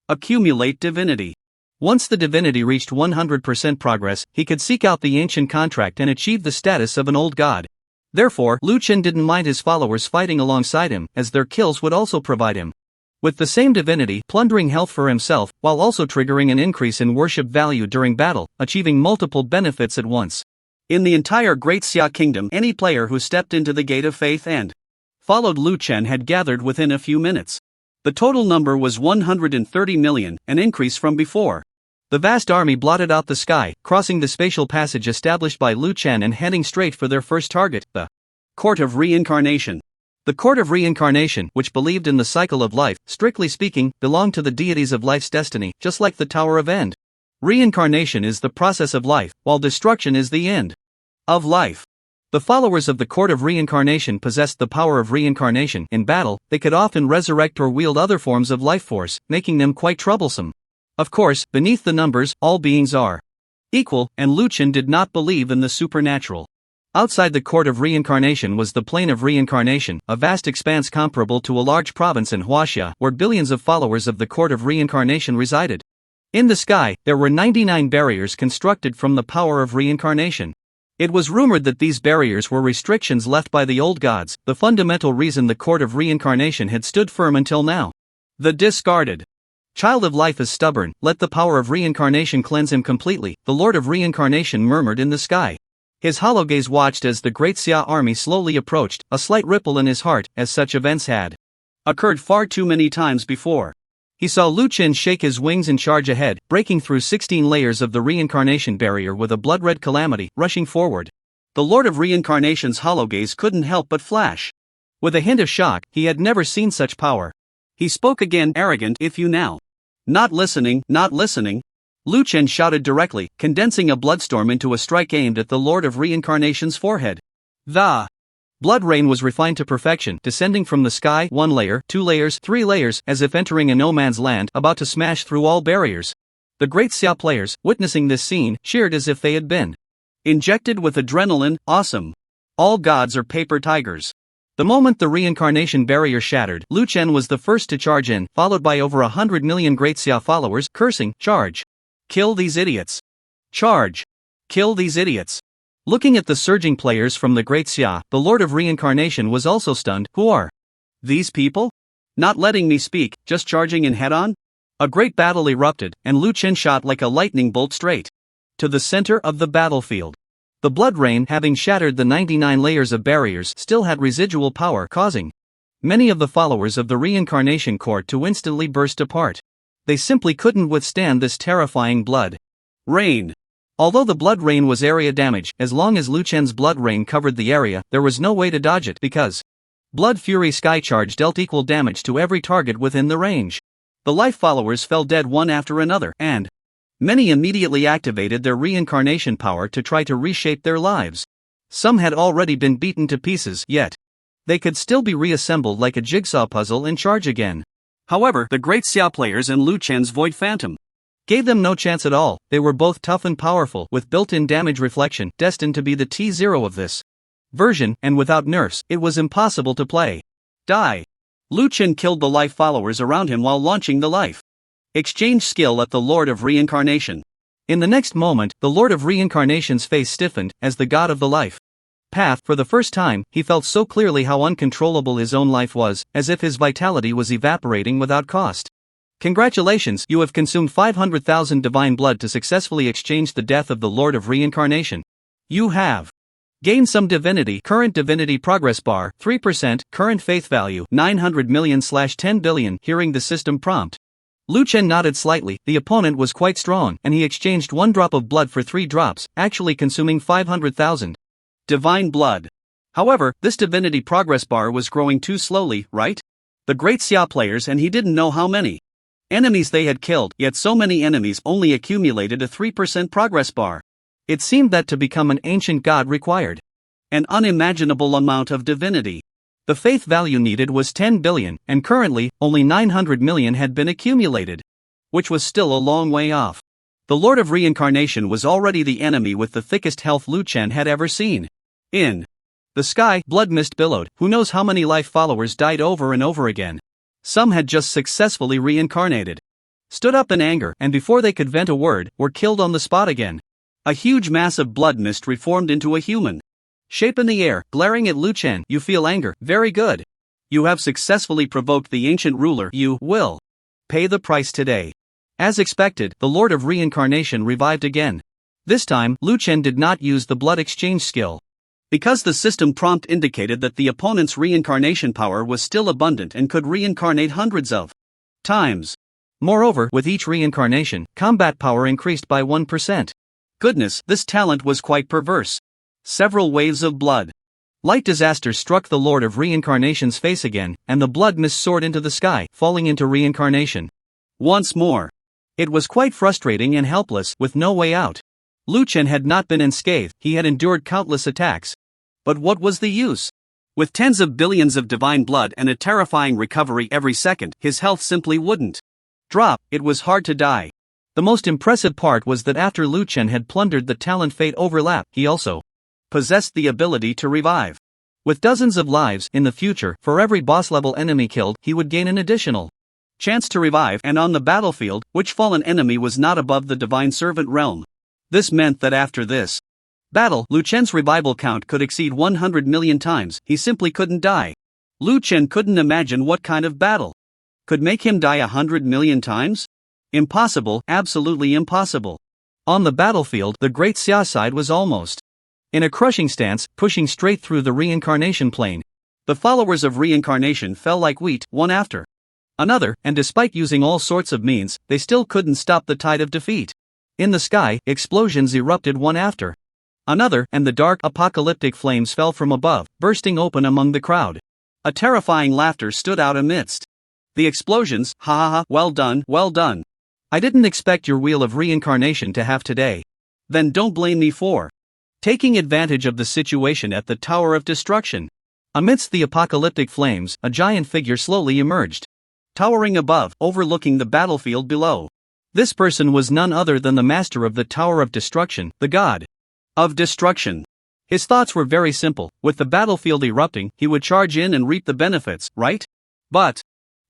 accumulate divinity. Once the divinity reached 100% progress, he could seek out the ancient contract and achieve the status of an old god. Therefore, Lu Chen didn't mind his followers fighting alongside him, as their kills would also provide him with the same divinity, plundering health for himself, while also triggering an increase in worship value during battle, achieving multiple benefits at once. In the entire Great Xia Kingdom, any player who stepped into the Gate of Faith and followed Lu Chen had gathered within a few minutes. The total number was 130 million, an increase from before. The vast army blotted out the sky, crossing the spatial passage established by Lu Chen and heading straight for their first target, the Court of Reincarnation. The Court of Reincarnation, which believed in the cycle of life, strictly speaking, belonged to the deities of life's destiny, just like the Tower of End. Reincarnation is the process of life, while destruction is the end of life. The followers of the Court of Reincarnation possessed the power of reincarnation. In battle, they could often resurrect or wield other forms of life force, making them quite troublesome. Of course, beneath the numbers, all beings are equal, and Lu Chen did not believe in the supernatural. Outside the Court of Reincarnation was the Plane of Reincarnation, a vast expanse comparable to a large province in Huaxia, where billions of followers of the Court of Reincarnation resided. In the sky, there were 99 barriers constructed from the power of reincarnation. It was rumored that these barriers were restrictions left by the old gods, the fundamental reason the Court of Reincarnation had stood firm until now. The discarded child of life is stubborn, let the power of reincarnation cleanse him completely, the Lord of Reincarnation murmured in the sky. His hollow gaze watched as the Great Xia army slowly approached, a slight ripple in his heart, as such events had occurred far too many times before. He saw Lu Chen shake his wings and charge ahead, breaking through 16 layers of the reincarnation barrier with a blood-red calamity, rushing forward. The Lord of Reincarnation's hollow gaze couldn't help but flash. With a hint of shock, he had never seen such power. He spoke again, arrogant, "If you now not listening, not listening." Lu Chen shouted directly, condensing a bloodstorm into a strike aimed at the Lord of Reincarnation's forehead. The blood rain was refined to perfection, descending from the sky, 1 layer, 2 layers, 3 layers, as if entering a no-man's land, about to smash through all barriers. The Great Xia players, witnessing this scene, cheered as if they had been injected with adrenaline. Awesome. All gods are paper tigers. The moment the reincarnation barrier shattered, Lu Chen was the first to charge in, followed by over 100 million Great Xia followers, cursing, "Charge! Kill these idiots! Charge! Kill these idiots!" Looking at the surging players from the Great Xia, the Lord of Reincarnation was also stunned. "Who are these people? Not letting me speak, just charging in head-on?" A great battle erupted, and Lu Chen shot like a lightning bolt straight to the center of the battlefield. The blood rain, having shattered the 99 layers of barriers, still had residual power, causing many of the followers of the Reincarnation Court to instantly burst apart. They simply couldn't withstand this terrifying blood rain. Although the blood rain was area damage, as long as Lu Chen's blood rain covered the area, there was no way to dodge it because Blood Fury Sky Charge dealt equal damage to every target within the range. The life followers fell dead one after another, and many immediately activated their reincarnation power to try to reshape their lives. Some had already been beaten to pieces, yet they could still be reassembled like a jigsaw puzzle and charge again. However, the Great Xia players and Lu Chen's Void Phantom gave them no chance at all. They were both tough and powerful, with built-in damage reflection, destined to be the T0 of this version, and without nerfs, it was impossible to play. Die. Lu Chen killed the life followers around him while launching the life exchange skill at the Lord of Reincarnation. In the next moment, the Lord of Reincarnation's face stiffened, as the god of the life path. For the first time, he felt so clearly how uncontrollable his own life was, as if his vitality was evaporating without cost. Congratulations, you have consumed 500,000 divine blood to successfully exchange the death of the Lord of Reincarnation. You have gained some divinity. Current divinity progress bar, 3%, current faith value, 900 million/10 billion. Hearing the system prompt, Lu Chen nodded slightly. The opponent was quite strong, and he exchanged 1 drop of blood for 3 drops, actually consuming 500,000 divine blood. However, this divinity progress bar was growing too slowly, right? The great Xia players and he didn't know how many enemies they had killed, yet so many enemies only accumulated a 3% progress bar. It seemed that to become an ancient god required an unimaginable amount of divinity. The faith value needed was 10 billion, and currently, only 900 million had been accumulated, which was still a long way off. The Lord of Reincarnation was already the enemy with the thickest health Lu Chen had ever seen. In the sky, blood mist billowed. Who knows how many life followers died over and over again. Some had just successfully reincarnated, stood up in anger, and before they could vent a word, were killed on the spot again. A huge mass of blood mist reformed into a human shape in the air, glaring at Lu Chen. You feel anger, very good. You have successfully provoked the ancient ruler. You will pay the price today. As expected, the Lord of Reincarnation revived again. This time, Lu Chen did not use the blood exchange skill, because the system prompt indicated that the opponent's reincarnation power was still abundant and could reincarnate hundreds of times. Moreover, with each reincarnation, combat power increased by 1%. Goodness, this talent was quite perverse. Several waves of blood light disaster struck the Lord of Reincarnation's face again, and the blood mist soared into the sky, falling into reincarnation once more. It was quite frustrating and helpless, with no way out. Lu Chen had not been unscathed, he had endured countless attacks. But what was the use? With tens of billions of divine blood and a terrifying recovery every second, his health simply wouldn't drop. It was hard to die. The most impressive part was that after Lu Chen had plundered the talent fate overlap, he also possessed the ability to revive. With dozens of lives in the future, for every boss-level enemy killed, he would gain an additional chance to revive, and on the battlefield, which fallen enemy was not above the divine servant realm. This meant that after this battle, Lu Chen's revival count could exceed 100 million times. He simply couldn't die. Lu Chen couldn't imagine what kind of battle could make him die 100 million times? Impossible, absolutely impossible. On the battlefield, the great Xia side was almost in a crushing stance, pushing straight through the reincarnation plane. The followers of reincarnation fell like wheat, one after another, and despite using all sorts of means, they still couldn't stop the tide of defeat. In the sky, explosions erupted one after another, and the dark, apocalyptic flames fell from above, bursting open among the crowd. A terrifying laughter stood out amidst the explosions. Ha ha ha, well done, well done. I didn't expect your wheel of reincarnation to have today. Then don't blame me for taking advantage of the situation at the Tower of Destruction. Amidst the apocalyptic flames, a giant figure slowly emerged, towering above, overlooking the battlefield below. This person was none other than the master of the Tower of Destruction, the god of destruction. His thoughts were very simple. With the battlefield erupting, he would charge in and reap the benefits, right? But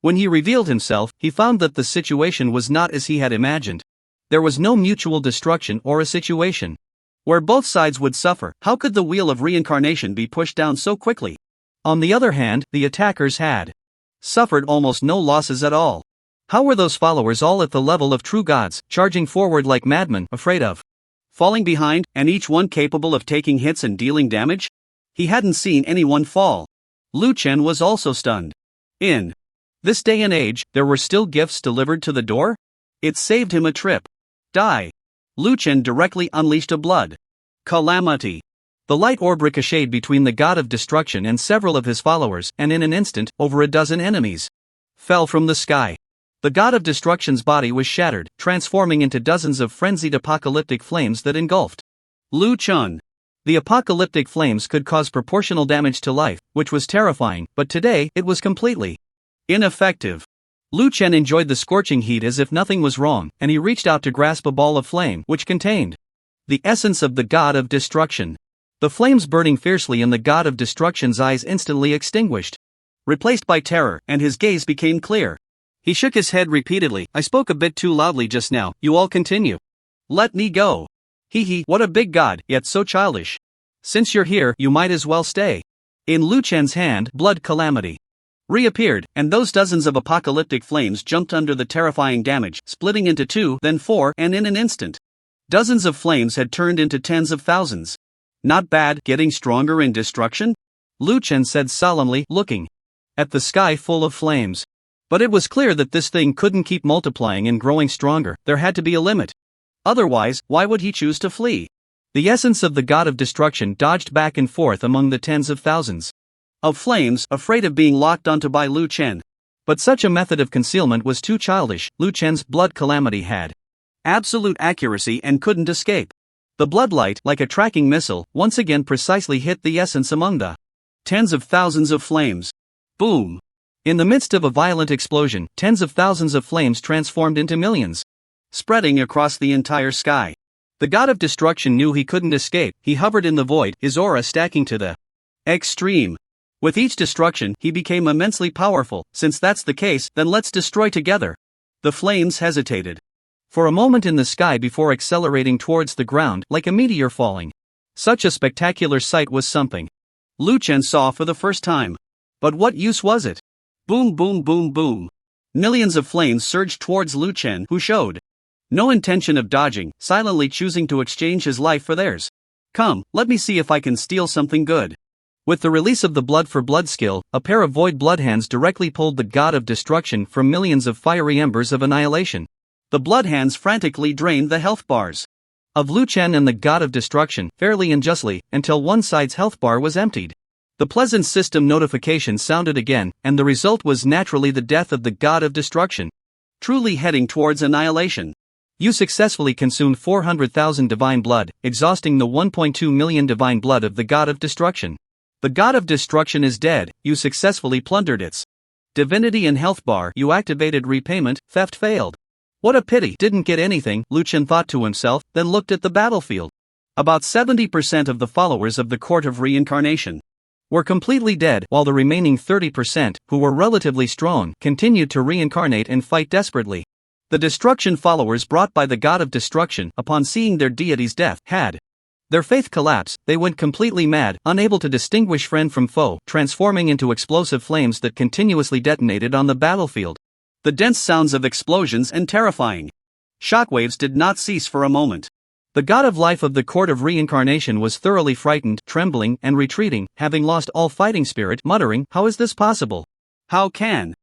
when he revealed himself, he found that the situation was not as he had imagined. There was no mutual destruction or a situation where both sides would suffer. How could the wheel of reincarnation be pushed down so quickly? On the other hand, the attackers had suffered almost no losses at all. How were those followers all at the level of true gods, charging forward like madmen, afraid of falling behind, and each one capable of taking hits and dealing damage? He hadn't seen anyone fall. Lu Chen was also stunned. In this day and age, there were still gifts delivered to the door? It saved him a trip. Die. Lu Chen directly unleashed a blood calamity. The light orb ricocheted between the god of destruction and several of his followers, and in an instant, over a dozen enemies fell from the sky. The god of destruction's body was shattered, transforming into dozens of frenzied apocalyptic flames that engulfed Lu Chen. The apocalyptic flames could cause proportional damage to life, which was terrifying, but today, it was completely ineffective. Lu Chen enjoyed the scorching heat as if nothing was wrong, and he reached out to grasp a ball of flame, which contained the essence of the god of destruction. The flames burning fiercely in the god of destruction's eyes instantly extinguished, replaced by terror, and his gaze became clear. He shook his head repeatedly. I spoke a bit too loudly just now. You all continue. Let me go. Hee hee, what a big god, yet so childish. Since you're here, you might as well stay. In Lu Chen's hand, blood calamity reappeared, and those dozens of apocalyptic flames jumped under the terrifying damage, splitting into 2, then 4, and in an instant, dozens of flames had turned into tens of thousands. Not bad, getting stronger in destruction? Lu Chen said solemnly, looking at the sky full of flames. But it was clear that this thing couldn't keep multiplying and growing stronger. There had to be a limit. Otherwise, why would he choose to flee? The essence of the god of destruction dodged back and forth among the tens of thousands of flames, afraid of being locked onto by Lu Chen. But such a method of concealment was too childish. Lu Chen's blood calamity had absolute accuracy and couldn't escape. The bloodlight, like a tracking missile, once again precisely hit the essence among the tens of thousands of flames. Boom! In the midst of a violent explosion, tens of thousands of flames transformed into millions, spreading across the entire sky. The god of destruction knew he couldn't escape. He hovered in the void, his aura stacking to the extreme. With each destruction, he became immensely powerful. Since that's the case, then let's destroy together. The flames hesitated for a moment in the sky before accelerating towards the ground like a meteor falling. Such a spectacular sight was something Lu Chen saw for the first time. But what use was it? Boom, boom, boom, boom. Millions of flames surged towards Lu Chen, who showed no intention of dodging, silently choosing to exchange his life for theirs. Come, let me see if I can steal something good. With the release of the blood for blood skill, a pair of void blood hands directly pulled the god of destruction from millions of fiery embers of annihilation. The blood hands frantically drained the health bars of Lu Chen and the god of destruction, fairly and justly, until one side's health bar was emptied. The pleasant system notification sounded again, and the result was naturally the death of the god of destruction, truly heading towards annihilation. You successfully consumed 400,000 divine blood, exhausting the 1.2 million divine blood of the god of destruction. The god of destruction is dead. You successfully plundered its divinity and health bar. You activated repayment. Theft failed. What a pity, didn't get anything, Lu Chen thought to himself, then looked at the battlefield. About 70% of the followers of the Court of Reincarnation were completely dead, while the remaining 30%, who were relatively strong, continued to reincarnate and fight desperately. The destruction followers brought by the god of destruction, upon seeing their deity's death, had their faith collapse. They went completely mad, unable to distinguish friend from foe, transforming into explosive flames that continuously detonated on the battlefield. The dense sounds of explosions and terrifying shockwaves did not cease for a moment. The god of life of the Court of Reincarnation was thoroughly frightened, trembling, and retreating, having lost all fighting spirit, muttering, "How is this possible? How can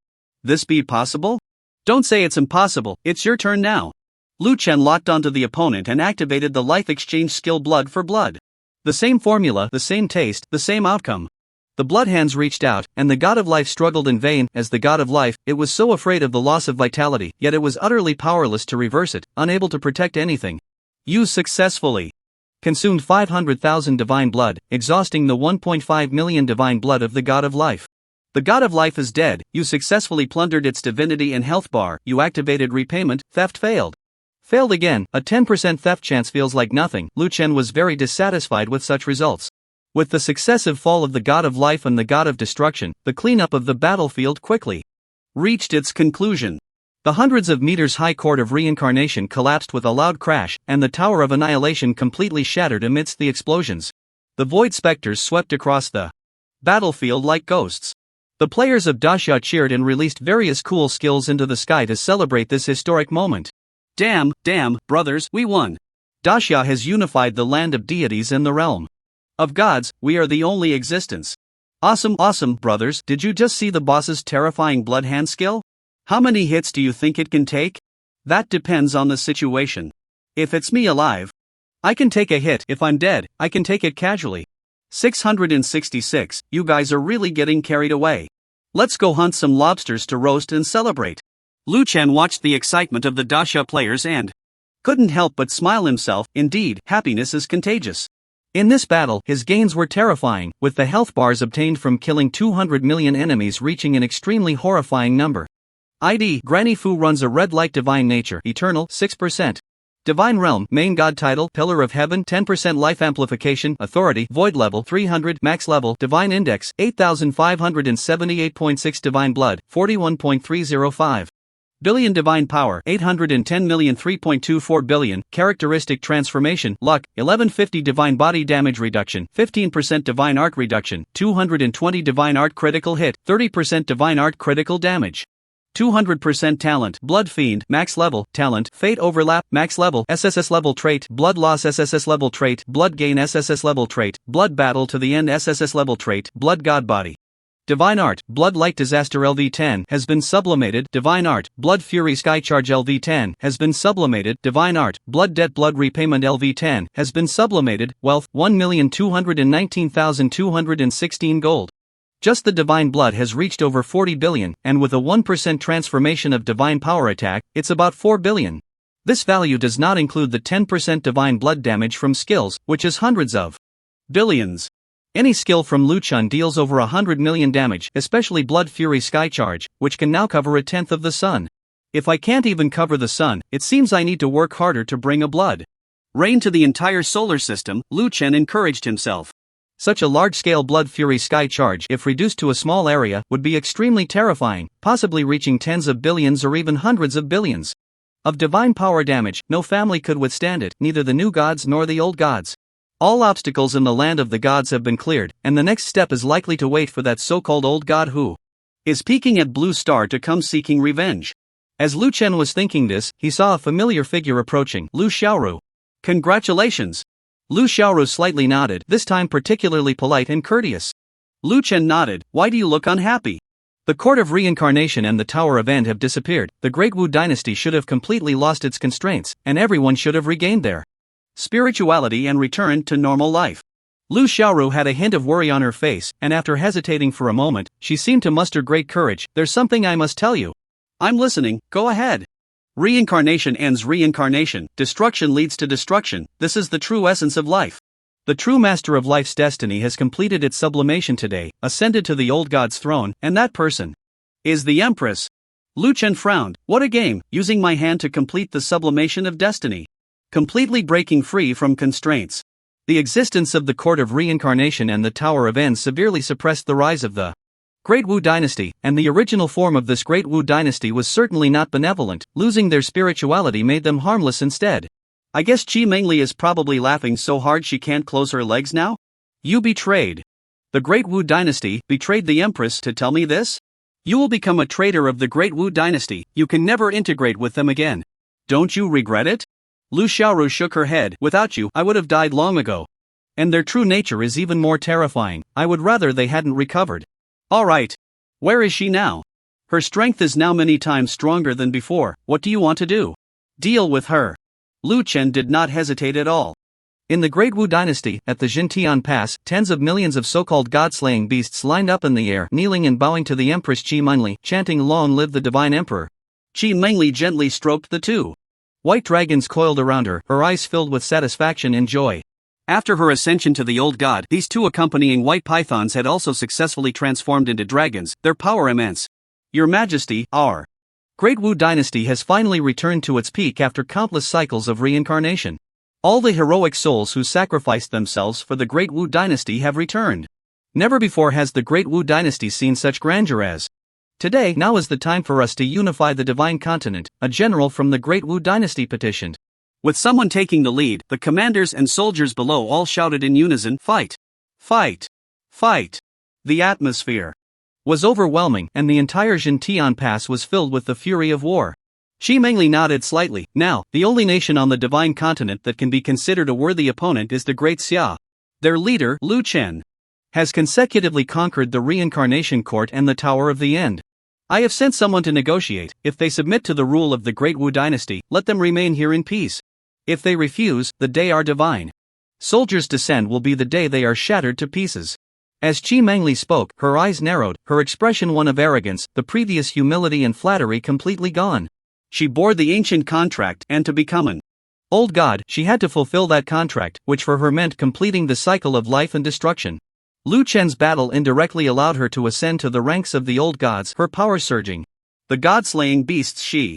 this be possible? Don't say it's impossible, it's your turn now." Lu Chen locked onto the opponent and activated the life exchange skill blood for blood. The same formula, the same taste, the same outcome. The blood hands reached out, and the god of life struggled in vain. As the god of life, it was so afraid of the loss of vitality, yet it was utterly powerless to reverse it, unable to protect anything. You successfully consumed 500,000 divine blood, exhausting the 1.5 million divine blood of the god of life. The god of life is dead. You successfully plundered its divinity and health bar. You activated repayment. Theft failed. Failed again. A 10% theft chance feels like nothing. Lu Chen was very dissatisfied with such results. With the successive fall of the god of life and the god of destruction, the cleanup of the battlefield quickly reached its conclusion. The hundreds of meters high Court of Reincarnation collapsed with a loud crash, and the Tower of Annihilation completely shattered amidst the explosions. The void specters swept across the battlefield like ghosts. The players of Daxia cheered and released various cool skills into the sky to celebrate this historic moment. Damn, brothers, we won. Daxia has unified the land of deities and the realm of gods. We are the only existence. Awesome, brothers. Did you just see the boss's terrifying blood hand skill? How many hits do you think it can take? That depends on the situation. If it's me alive, I can take a hit. If I'm dead, I can take it casually. 666, you guys are really getting carried away. Let's go hunt some lobsters to roast and celebrate. Lu Chen watched the excitement of the Daxia players and couldn't help but smile himself. Indeed, happiness is contagious. In this battle, his gains were terrifying, with the health bars obtained from killing 200 million enemies reaching an extremely horrifying number. ID, Granny Fu runs a red light divine nature, eternal, 6%. Divine realm, main god title, pillar of heaven, 10% life amplification, authority, void level, 300, max level, divine index, 8578.6 divine blood, 41.305. Billion divine power, 810 million 3.24 billion, characteristic transformation, luck, 1150 divine body damage reduction, 15% divine art reduction, 220 divine art critical hit, 30% divine art critical damage. 200% talent, blood fiend, max level, talent, fate overlap, max level, SSS level trait, blood loss SSS level trait, blood gain SSS level trait, blood battle to the end SSS level trait, blood god body. Divine Art, Blood Light Disaster LV10 has been sublimated. Divine Art, Blood Fury Skycharge LV10 has been sublimated. Divine Art, Blood Debt Blood Repayment LV10 has been sublimated. Wealth, 1,219,216 gold. Just the Divine Blood has reached over 40 billion, and with a 1% transformation of Divine Power attack, it's about 4 billion. This value does not include the 10% Divine Blood damage from skills, which is hundreds of billions. Any skill from Lu Chun deals over 100 million damage, especially Blood Fury Skycharge, which can now cover a tenth of the sun. If I can't even cover the sun, it seems I need to work harder to bring a blood rain to the entire solar system, Lu Chen encouraged himself. Such a large-scale Blood Fury Skycharge, if reduced to a small area, would be extremely terrifying, possibly reaching tens of billions or even hundreds of billions of divine power damage. No family could withstand it, neither the new gods nor the old gods. All obstacles in the land of the gods have been cleared, and the next step is likely to wait for that so-called old god who is peeking at Blue Star to come seeking revenge. As Lu Chen was thinking this, he saw a familiar figure approaching. Lu Xiaoru. Congratulations. Lu Xiaoru slightly nodded, this time particularly polite and courteous. Lu Chen nodded. Why do you look unhappy? The Court of Reincarnation and the Tower of End have disappeared. The Great Wu Dynasty should have completely lost its constraints, and everyone should have regained their spirituality and returned to normal life. Lu Xiaoru had a hint of worry on her face, and after hesitating for a moment, she seemed to muster great courage. There's something I must tell you. I'm listening, go ahead. Reincarnation ends reincarnation, destruction leads to destruction, this is the true essence of life. The true master of life's destiny has completed its sublimation today, ascended to the old god's throne, and that person is the Empress. Lu Chen frowned. What a game, using my hand to complete the sublimation of destiny. Completely breaking free from constraints. The existence of the Court of Reincarnation and the Tower of End severely suppressed the rise of the Great Wu Dynasty, and the original form of this Great Wu Dynasty was certainly not benevolent. Losing their spirituality made them harmless instead. I guess Qi Mengli is probably laughing so hard she can't close her legs now? You betrayed the Great Wu Dynasty, betrayed the Empress to tell me this? You will become a traitor of the Great Wu Dynasty, you can never integrate with them again. Don't you regret it? Lu Xiaoru shook her head. Without you, I would have died long ago. And their true nature is even more terrifying. I would rather they hadn't recovered. Alright. Where is she now? Her strength is now many times stronger than before. What do you want to do? Deal with her. Lu Chen did not hesitate at all. In the Great Wu Dynasty, at the Jintian Pass, tens of millions of so-called god-slaying beasts lined up in the air, kneeling and bowing to the Empress Qi Mengli, chanting "Long live the Divine Emperor." Qi Mengli gently stroked the two white dragons coiled around her, her eyes filled with satisfaction and joy. After her ascension to the old god, these two accompanying white pythons had also successfully transformed into dragons, their power immense. Your Majesty, our Great Wu Dynasty has finally returned to its peak after countless cycles of reincarnation. All the heroic souls who sacrificed themselves for the Great Wu Dynasty have returned. Never before has the Great Wu Dynasty seen such grandeur as today. Now is the time for us to unify the divine continent, a general from the Great Wu Dynasty petitioned. With someone taking the lead, the commanders and soldiers below all shouted in unison, "Fight! Fight! Fight!" The atmosphere was overwhelming, and the entire Jintian Pass was filled with the fury of war. Qi Mengli nodded slightly. Now, the only nation on the divine continent that can be considered a worthy opponent is the Great Xia. Their leader, Lu Chen, has consecutively conquered the Reincarnation Court and the Tower of the End. I have sent someone to negotiate. If they submit to the rule of the Great Wu Dynasty, let them remain here in peace. If they refuse, the day our divine soldiers descend will be the day they are shattered to pieces. As Qi Mengli spoke, her eyes narrowed, her expression one of arrogance, the previous humility and flattery completely gone. She bore the ancient contract, and to become an old god, she had to fulfill that contract, which for her meant completing the cycle of life and destruction. Lu Chen's battle indirectly allowed her to ascend to the ranks of the old gods, her power surging. The god-slaying beasts she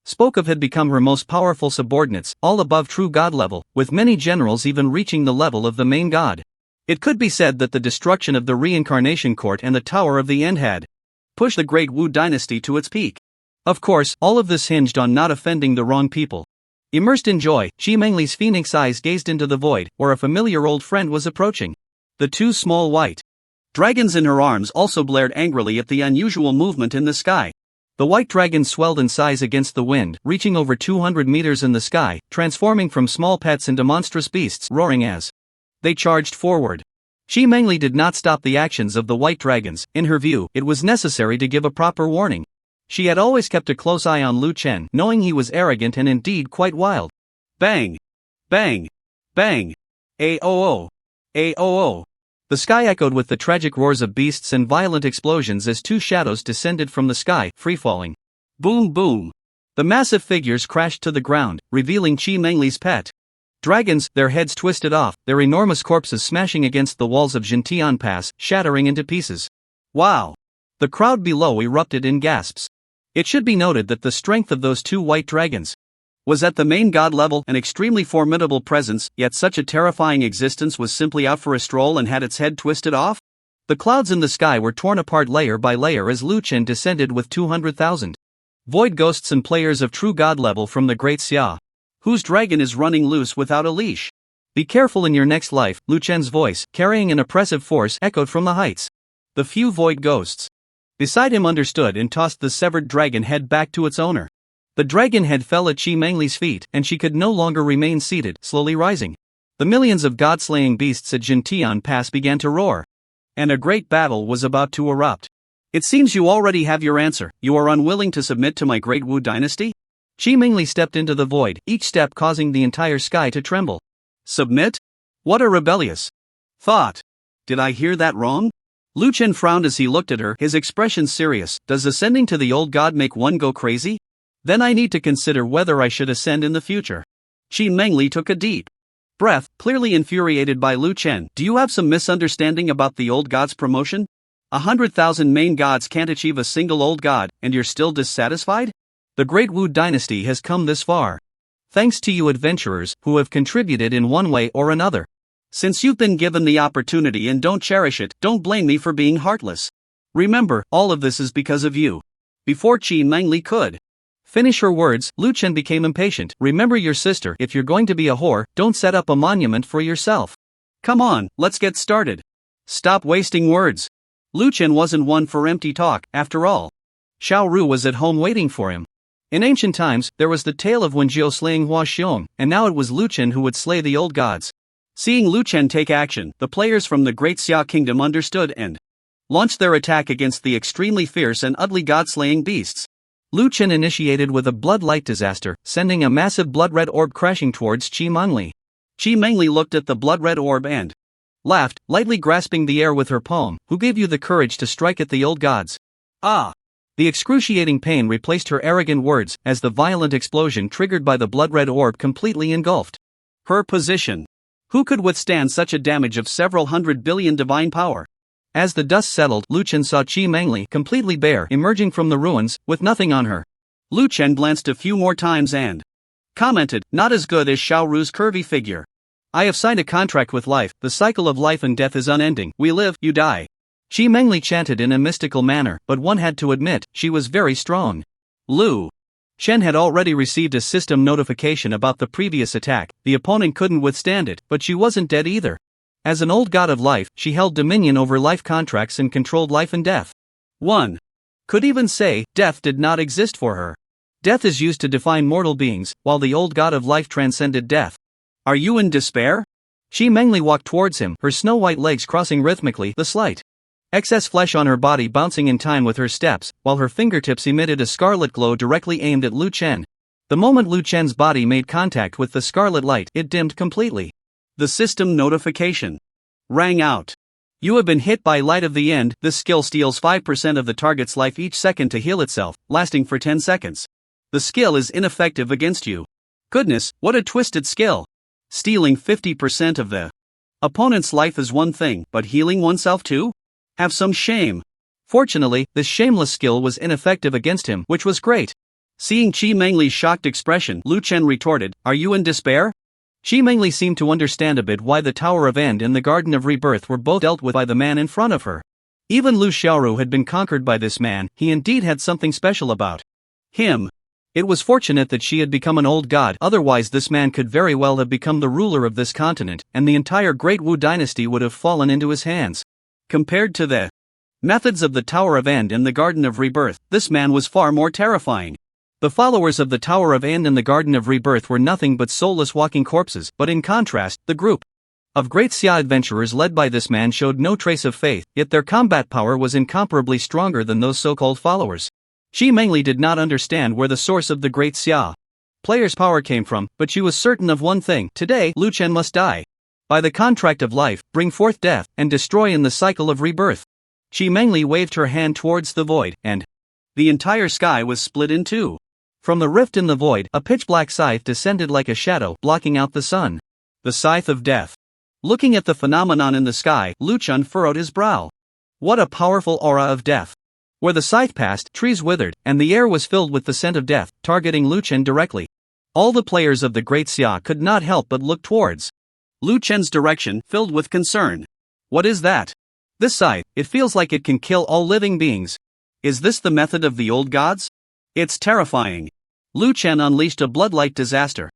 spoke of had become her most powerful subordinates, all above true god level, with many generals even reaching the level of the main god. It could be said that the destruction of the Reincarnation Court and the Tower of the End had pushed the Great Wu Dynasty to its peak. Of course, all of this hinged on not offending the wrong people. Immersed in joy, Qi Mengli's phoenix eyes gazed into the void, where a familiar old friend was approaching. The two small white dragons in her arms also blared angrily at the unusual movement in the sky. The white dragons swelled in size against the wind, reaching over 200 meters in the sky, transforming from small pets into monstrous beasts, roaring as they charged forward. Chi Mengli did not stop the actions of the white dragons. In her view, it was necessary to give a proper warning. She had always kept a close eye on Lu Chen, knowing he was arrogant and indeed quite wild. Bang! Bang! Bang! Aoo! Aoo! The sky echoed with the tragic roars of beasts and violent explosions as two shadows descended from the sky, free-falling. Boom boom! The massive figures crashed to the ground, revealing Chi Mengli's pet. Dragons, their heads twisted off, their enormous corpses smashing against the walls of Jintian Pass, shattering into pieces. Wow! The crowd below erupted in gasps. It should be noted that the strength of those two white dragons was at the main god level, an extremely formidable presence, yet such a terrifying existence was simply out for a stroll and had its head twisted off? The clouds in the sky were torn apart layer by layer as Lu Chen descended with 200,000 void ghosts and players of true god level from the Great Xia, whose dragon is running loose without a leash. Be careful in your next life, Lu Chen's voice, carrying an oppressive force, echoed from the heights. The few void ghosts beside him understood and tossed the severed dragon head back to its owner. The dragon head fell at Chi Mengli's feet, and she could no longer remain seated, slowly rising. The millions of god-slaying beasts at Jintian Pass began to roar. And a great battle was about to erupt. It seems you already have your answer. You are unwilling to submit to my great Wu dynasty? Chi Mengli stepped into the void, each step causing the entire sky to tremble. Submit? What a rebellious thought. Did I hear that wrong? Lu Chen frowned as he looked at her, his expression serious. Does ascending to the old god make one go crazy? Then I need to consider whether I should ascend in the future. Chi Mengli took a deep breath, clearly infuriated by Lu Chen. Do you have some misunderstanding about the old god's promotion? 100,000 main gods can't achieve a single old god, and you're still dissatisfied? The Great Wu dynasty has come this far thanks to you adventurers, who have contributed in one way or another. Since you've been given the opportunity and don't cherish it, don't blame me for being heartless. Remember, all of this is because of you. Before Chi Mengli could finish her words, Lu Chen became impatient. Remember your sister. If you're going to be a whore, don't set up a monument for yourself. Come on, let's get started. Stop wasting words. Lu Chen wasn't one for empty talk, after all. Xiao Ru was at home waiting for him. In ancient times, there was the tale of Wenjiu slaying Hua Xiong, and now it was Lu Chen who would slay the old gods. Seeing Lu Chen take action, the players from the Great Xia Kingdom understood and launched their attack against the extremely fierce and ugly god-slaying beasts. Lu Chen initiated with a blood-light disaster, sending a massive blood-red orb crashing towards Chi Mengli. Chi Mengli looked at the blood-red orb and laughed, lightly grasping the air with her palm. Who gave you the courage to strike at the old gods? Ah! The excruciating pain replaced her arrogant words, as the violent explosion triggered by the blood-red orb completely engulfed her position. Who could withstand such a damage of several hundred billion divine power? As the dust settled, Lu Chen saw Chi Mengli, completely bare, emerging from the ruins, with nothing on her. Lu Chen glanced a few more times and commented, not as good as Xiao Ru's curvy figure. I have signed a contract with life. The cycle of life and death is unending. We live, you die. Chi Mengli chanted in a mystical manner, but one had to admit, she was very strong. Lu Chen had already received a system notification about the previous attack. The opponent couldn't withstand it, but she wasn't dead either. As an old god of life, she held dominion over life contracts and controlled life and death. One could even say, death did not exist for her. Death is used to define mortal beings, while the old god of life transcended death. Are you in despair? Chi Mengli walked towards him, her snow-white legs crossing rhythmically, the slight excess flesh on her body bouncing in time with her steps, while her fingertips emitted a scarlet glow directly aimed at Lu Chen. The moment Lu Chen's body made contact with the scarlet light, it dimmed completely. The system notification rang out. You have been hit by Light of the End. This skill steals 5% of the target's life each second to heal itself, lasting for 10 seconds. The skill is ineffective against you. Goodness, what a twisted skill. Stealing 50% of the opponent's life is one thing, but healing oneself too? Have some shame. Fortunately, this shameless skill was ineffective against him, which was great. Seeing Chi Mengli's shocked expression, Lu Chen retorted, are you in despair? Chi Mengli seemed to understand a bit why the Tower of End and the Garden of Rebirth were both dealt with by the man in front of her. Even Lu Xiaoru had been conquered by this man. He indeed had something special about him. It was fortunate that she had become an old god, otherwise this man could very well have become the ruler of this continent, and the entire Great Wu dynasty would have fallen into his hands. Compared to the methods of the Tower of End and the Garden of Rebirth, this man was far more terrifying. The followers of the Tower of End and the Garden of Rebirth were nothing but soulless walking corpses, but in contrast, the group of great Xia adventurers led by this man showed no trace of faith, yet their combat power was incomparably stronger than those so-called followers. She mainly did not understand where the source of the great Xia player's power came from, but she was certain of one thing: today, Lu Chen must die. By the contract of life, bring forth death, and destroy in the cycle of rebirth. Shi Mengli waved her hand towards the void, and the entire sky was split in two. From the rift in the void, a pitch-black scythe descended like a shadow, blocking out the sun. The scythe of death. Looking at the phenomenon in the sky, Lu Chen furrowed his brow. What a powerful aura of death. Where the scythe passed, trees withered, and the air was filled with the scent of death, targeting Lu Chen directly. All the players of the Great Xia could not help but look towards Lu Chen's direction, filled with concern. What is that? This scythe, it feels like it can kill all living beings. Is this the method of the old gods? It's terrifying. Lu Chen unleashed a bloodlight disaster.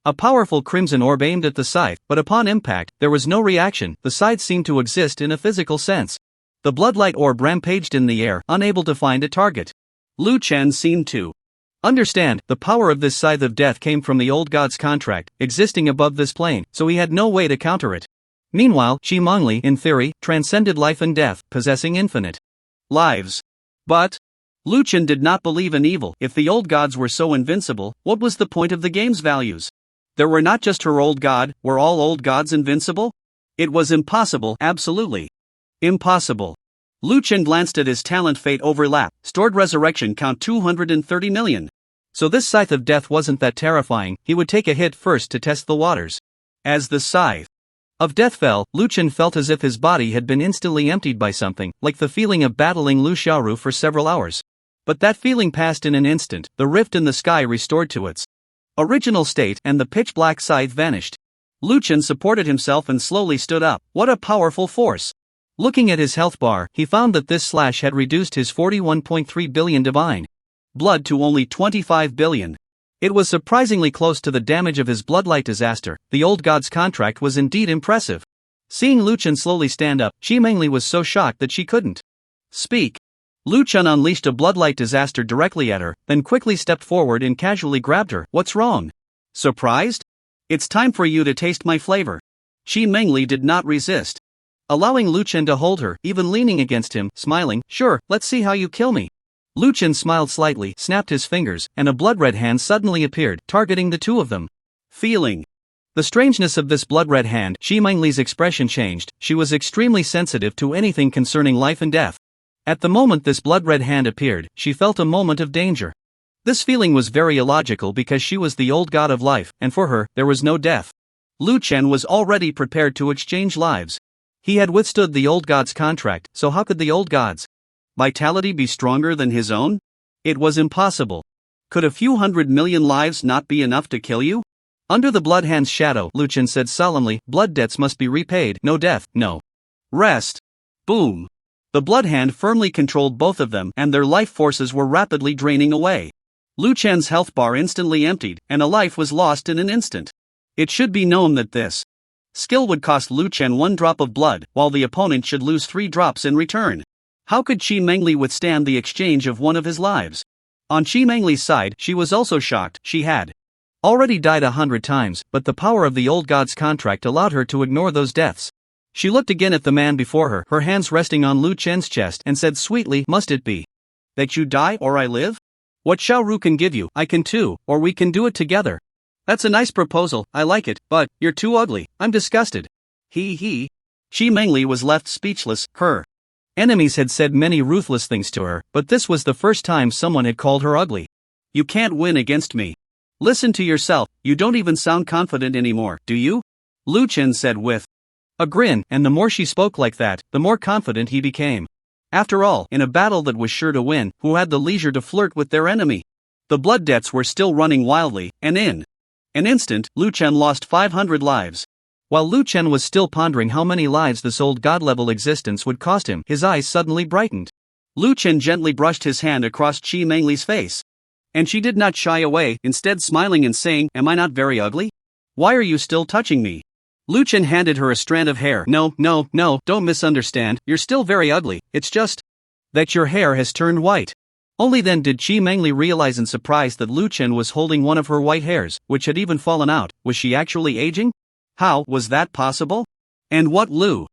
A powerful crimson orb aimed at the scythe, but upon impact, there was no reaction. The scythe seemed to exist in a physical sense. The bloodlight orb rampaged in the air, unable to find a target. Lu Chen seemed to understand the power of this scythe of death came from the old god's contract, existing above this plane, so he had no way to counter it. Meanwhile, Shi Mengli, in theory, transcended life and death, possessing infinite lives. But Lu Chen did not believe in evil. If the old gods were so invincible, what was the point of the game's values? There were not just her old god, were all old gods invincible? It was impossible, absolutely impossible. Lu Chen glanced at his talent fate overlap, stored resurrection count 230 million. So this scythe of death wasn't that terrifying, he would take a hit first to test the waters. As the scythe of death fell, Lu Chen felt as if his body had been instantly emptied by something, like the feeling of battling Lu Xiaoru for several hours. But that feeling passed in an instant, the rift in the sky restored to its original state, and the pitch-black scythe vanished. Lu Chen supported himself and slowly stood up. What a powerful force! Looking at his health bar, he found that this slash had reduced his 41.3 billion divine blood to only 25 billion. It was surprisingly close to the damage of his bloodlight disaster. The old god's contract was indeed impressive. Seeing Lu Chen slowly stand up, Shi Mengli was so shocked that she couldn't speak. Lu Chen unleashed a bloodlight disaster directly at her, then quickly stepped forward and casually grabbed her. What's wrong? Surprised? It's time for you to taste my flavor. Shi Mengli did not resist, allowing Lu Chen to hold her, even leaning against him, smiling. Sure, let's see how you kill me. Lu Chen smiled slightly, snapped his fingers, and a blood-red hand suddenly appeared, targeting the two of them. Feeling the strangeness of this blood-red hand, Shi Mengli's expression changed. She was extremely sensitive to anything concerning life and death. At the moment this blood-red hand appeared, she felt a moment of danger. This feeling was very illogical because she was the old god of life, and for her, there was no death. Lu Chen was already prepared to exchange lives. He had withstood the old god's contract, so how could the old god's vitality be stronger than his own? It was impossible. Could a few 100 million lives not be enough to kill you? Under the blood hand's shadow, Lu Chen said solemnly, blood debts must be repaid. No death, no rest. Boom. The blood hand firmly controlled both of them, and their life forces were rapidly draining away. Lu Chen's health bar instantly emptied, and a life was lost in an instant. It should be known that this skill would cost Lu Chen 1 drop of blood, while the opponent should lose 3 drops in return. How could Shi Mengli withstand the exchange of one of his lives? On Shi Mengli's side, she was also shocked. She had already died 100 times, but the power of the old god's contract allowed her to ignore those deaths. She looked again at the man before her hands resting on Lu Chen's chest, and said sweetly, must it be that you die or I live? What Xiaoru can give you, I can too, or we can do it together. That's a nice proposal, I like it, but you're too ugly, I'm disgusted. He. Shi Mengli was left speechless. Her enemies had said many ruthless things to her, but this was the first time someone had called her ugly. You can't win against me. Listen to yourself, you don't even sound confident anymore, do you? Lu Chen said with a grin, and the more she spoke like that, the more confident he became. After all, in a battle that was sure to win, who had the leisure to flirt with their enemy? The blood debts were still running wildly, and in an instant, Lu Chen lost 500 lives. While Lu Chen was still pondering how many lives this old god-level existence would cost him, his eyes suddenly brightened. Lu Chen gently brushed his hand across Shi Mengli's face. And she did not shy away, instead smiling and saying, am I not very ugly? Why are you still touching me? Lu Chen handed her a strand of hair. No, don't misunderstand, you're still very ugly, it's just that your hair has turned white. Only then did Shi Mengli realize in surprise that Lu Chen was holding one of her white hairs, which had even fallen out. Was she actually aging? How was that possible? And what Lu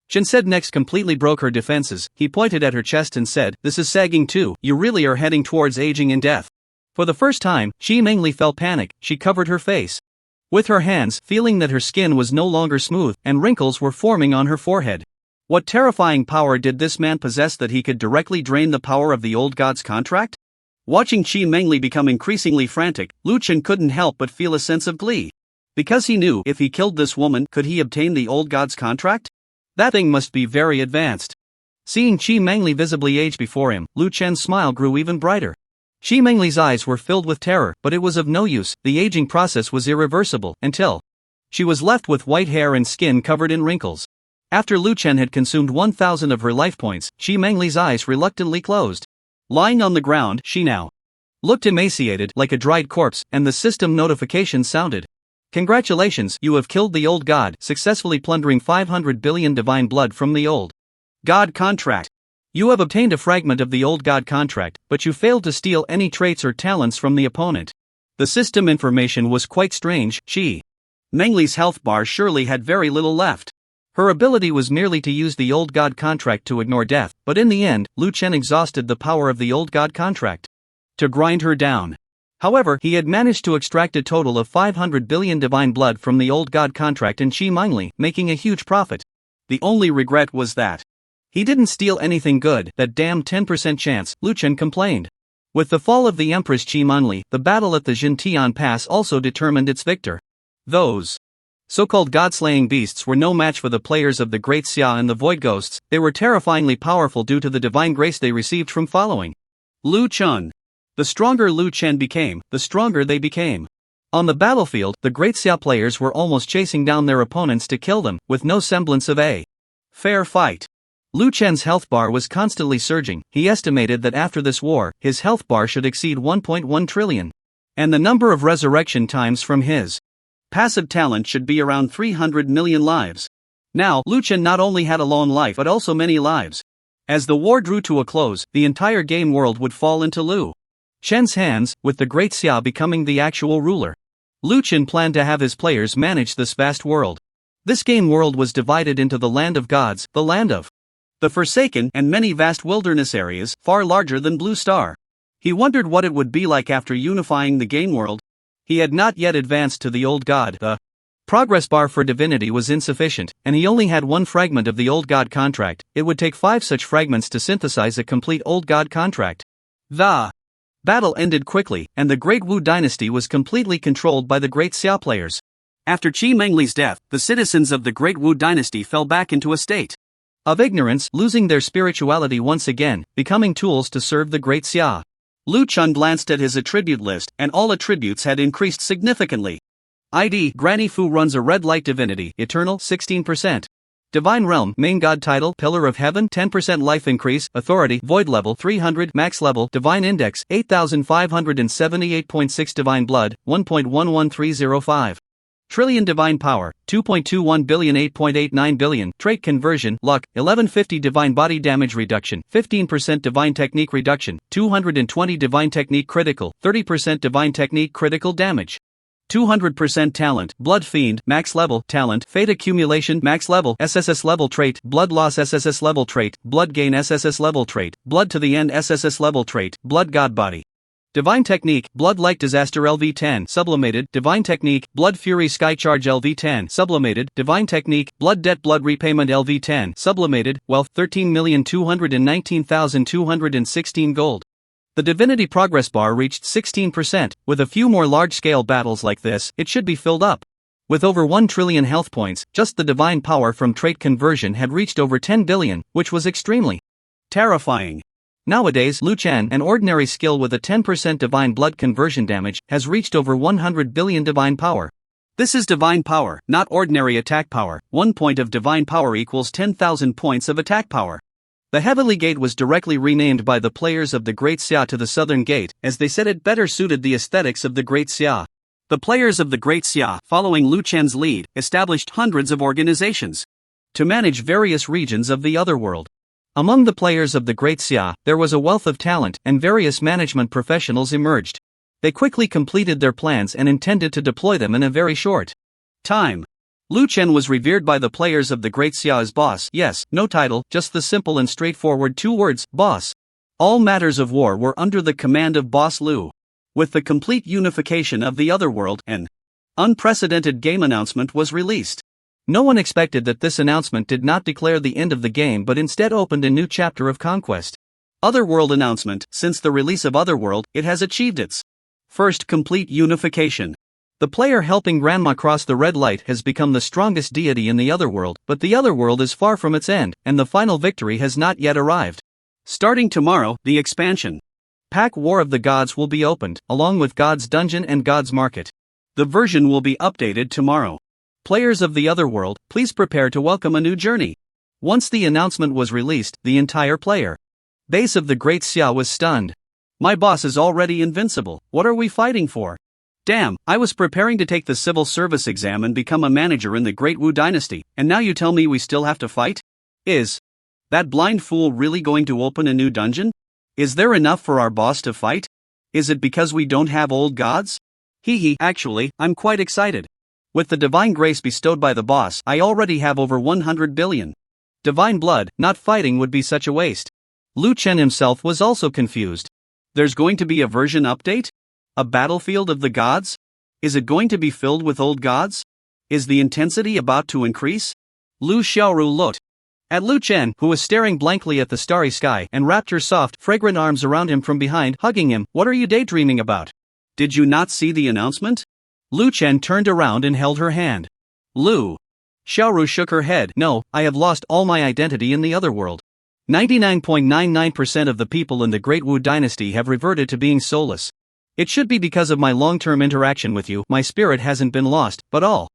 Chen said next completely broke her defenses. He pointed at her chest and said, "This is sagging too, you really are heading towards aging and death." For the first time, Chi Mengli felt panic. She covered her face with her hands, feeling that her skin was no longer smooth, and wrinkles were forming on her forehead. What terrifying power did this man possess that he could directly drain the power of the old god's contract? Watching Chi Mengli become increasingly frantic, Lu Chen couldn't help but feel a sense of glee. Because he knew if he killed this woman, could he obtain the old god's contract? That thing must be very advanced. Seeing Chi Mengli visibly age before him, Lu Chen's smile grew even brighter. Chi Mengli's eyes were filled with terror, but it was of no use. The aging process was irreversible, until she was left with white hair and skin covered in wrinkles. After Lu Chen had consumed 1,000 of her life points, Chi Mengli's eyes reluctantly closed. Lying on the ground, she now looked emaciated, like a dried corpse, and the system notification sounded. "Congratulations, you have killed the old god, successfully plundering 500 billion divine blood from the old god contract. You have obtained a fragment of the old god contract, but you failed to steal any traits or talents from the opponent." The system information was quite strange. Chi Mengli's health bar surely had very little left. Her ability was merely to use the old god contract to ignore death, but in the end, Lu Chen exhausted the power of the old god contract to grind her down. However, he had managed to extract a total of 500 billion divine blood from the old god contract in Chi Mengli, making a huge profit. The only regret was that he didn't steal anything good. "That damn 10% chance," Lu Chen complained. With the fall of the Empress Chi Mengli, the battle at the Jintian Pass also determined its victor. Those so-called god-slaying beasts were no match for the players of the Great Xia and the Void Ghosts. They were terrifyingly powerful due to the divine grace they received from following Lu Chen. The stronger Lu Chen became, the stronger they became. On the battlefield, the Great Xia players were almost chasing down their opponents to kill them, with no semblance of a fair fight. Lu Chen's health bar was constantly surging. He estimated that after this war, his health bar should exceed 1.1 trillion. And the number of resurrection times from his passive talent should be around 300 million lives. Now, Lu Chen not only had a long life but also many lives. As the war drew to a close, the entire game world would fall into Lu Chen's hands, with the Great Xia becoming the actual ruler. Lu Chen planned to have his players manage this vast world. This game world was divided into the land of gods, the land of the Forsaken, and many vast wilderness areas, far larger than Blue Star. He wondered what it would be like after unifying the game world. He had not yet advanced to the old god. The progress bar for divinity was insufficient, and he only had one fragment of the old god contract. It would take 5 such fragments to synthesize a complete old god contract. The battle ended quickly, and the Great Wu dynasty was completely controlled by the Great Xia players. After Chi Mengli's death, the citizens of the Great Wu dynasty fell back into a state of ignorance, losing their spirituality once again, becoming tools to serve the Great Xia. Lu Chen glanced at his attribute list, and all attributes had increased significantly. ID: Granny Fu runs a red light divinity, eternal, 16%. Divine Realm, main god title, Pillar of Heaven, 10% life increase, authority, void level, 300, max level, divine index, 8578.6 divine blood, 1.11305. Trillion divine power, 2.21 billion, 8.89 billion, trait conversion, luck, 1150 divine body damage reduction, 15% divine technique reduction, 220 divine technique critical, 30% divine technique critical damage. 200% talent, blood fiend, max level, talent, fate accumulation, max level, SSS level trait, blood loss SSS level trait, blood gain SSS level trait, blood to the end SSS level trait, blood god body. Divine Technique, Blood Light Disaster LV10, Sublimated, Divine Technique, Blood Fury Skycharge LV10, Sublimated, Divine Technique, Blood Debt Blood Repayment LV10, Sublimated, Wealth 13,219,216 gold. The Divinity Progress Bar reached 16%, with a few more large-scale battles like this, it should be filled up. With over 1 trillion health points, just the divine power from trait conversion had reached over 10 billion, which was extremely terrifying. Nowadays, Lu Chen, an ordinary skill with a 10% divine blood conversion damage, has reached over 100 billion divine power. This is divine power, not ordinary attack power. 1 point of divine power equals 10,000 points of attack power. The Heavenly Gate was directly renamed by the players of the Great Xia to the Southern Gate, as they said it better suited the aesthetics of the Great Xia. The players of the Great Xia, following Lu Chen's lead, established hundreds of organizations to manage various regions of the Otherworld. Among the players of the Great Xia, there was a wealth of talent, and various management professionals emerged. They quickly completed their plans and intended to deploy them in a very short time. Lu Chen was revered by the players of the Great Xia as boss. Yes, no title, just the simple and straightforward 2 words, boss. All matters of war were under the command of Boss Lu. With the complete unification of the Otherworld, an unprecedented game announcement was released. No one expected that this announcement did not declare the end of the game but instead opened a new chapter of conquest. Otherworld announcement. Since the release of Otherworld, it has achieved its first complete unification. The player helping Grandma cross the red light has become the strongest deity in the Otherworld, but the Otherworld is far from its end, and the final victory has not yet arrived. Starting tomorrow, the expansion pack War of the Gods will be opened, along with God's Dungeon and God's Market. The version will be updated tomorrow. Players of the Otherworld, please prepare to welcome a new journey. Once the announcement was released, the entire player base of the Great Xia was stunned. My boss is already invincible, what are we fighting for? Damn, I was preparing to take the civil service exam and become a manager in the Great Wu Dynasty, and now you tell me we still have to fight? Is that blind fool really going to open a new dungeon? Is there enough for our boss to fight? Is it because we don't have old gods? Actually, I'm quite excited. With the divine grace bestowed by the boss, I already have over 100 billion. Divine blood, not fighting would be such a waste. Lu Chen himself was also confused. There's going to be a version update? A battlefield of the gods? Is it going to be filled with old gods? Is the intensity about to increase? Lu Xiaoru looked at Lu Chen, who was staring blankly at the starry sky and wrapped her soft, fragrant arms around him from behind, hugging him. What are you daydreaming about? Did you not see the announcement? Lu Chen turned around and held her hand. Lu Xiaoru shook her head. No, I have lost all my identity in the Otherworld. 99.99% of the people in the Great Wu Dynasty have reverted to being soulless. It should be because of my long-term interaction with you. My spirit hasn't been lost, but all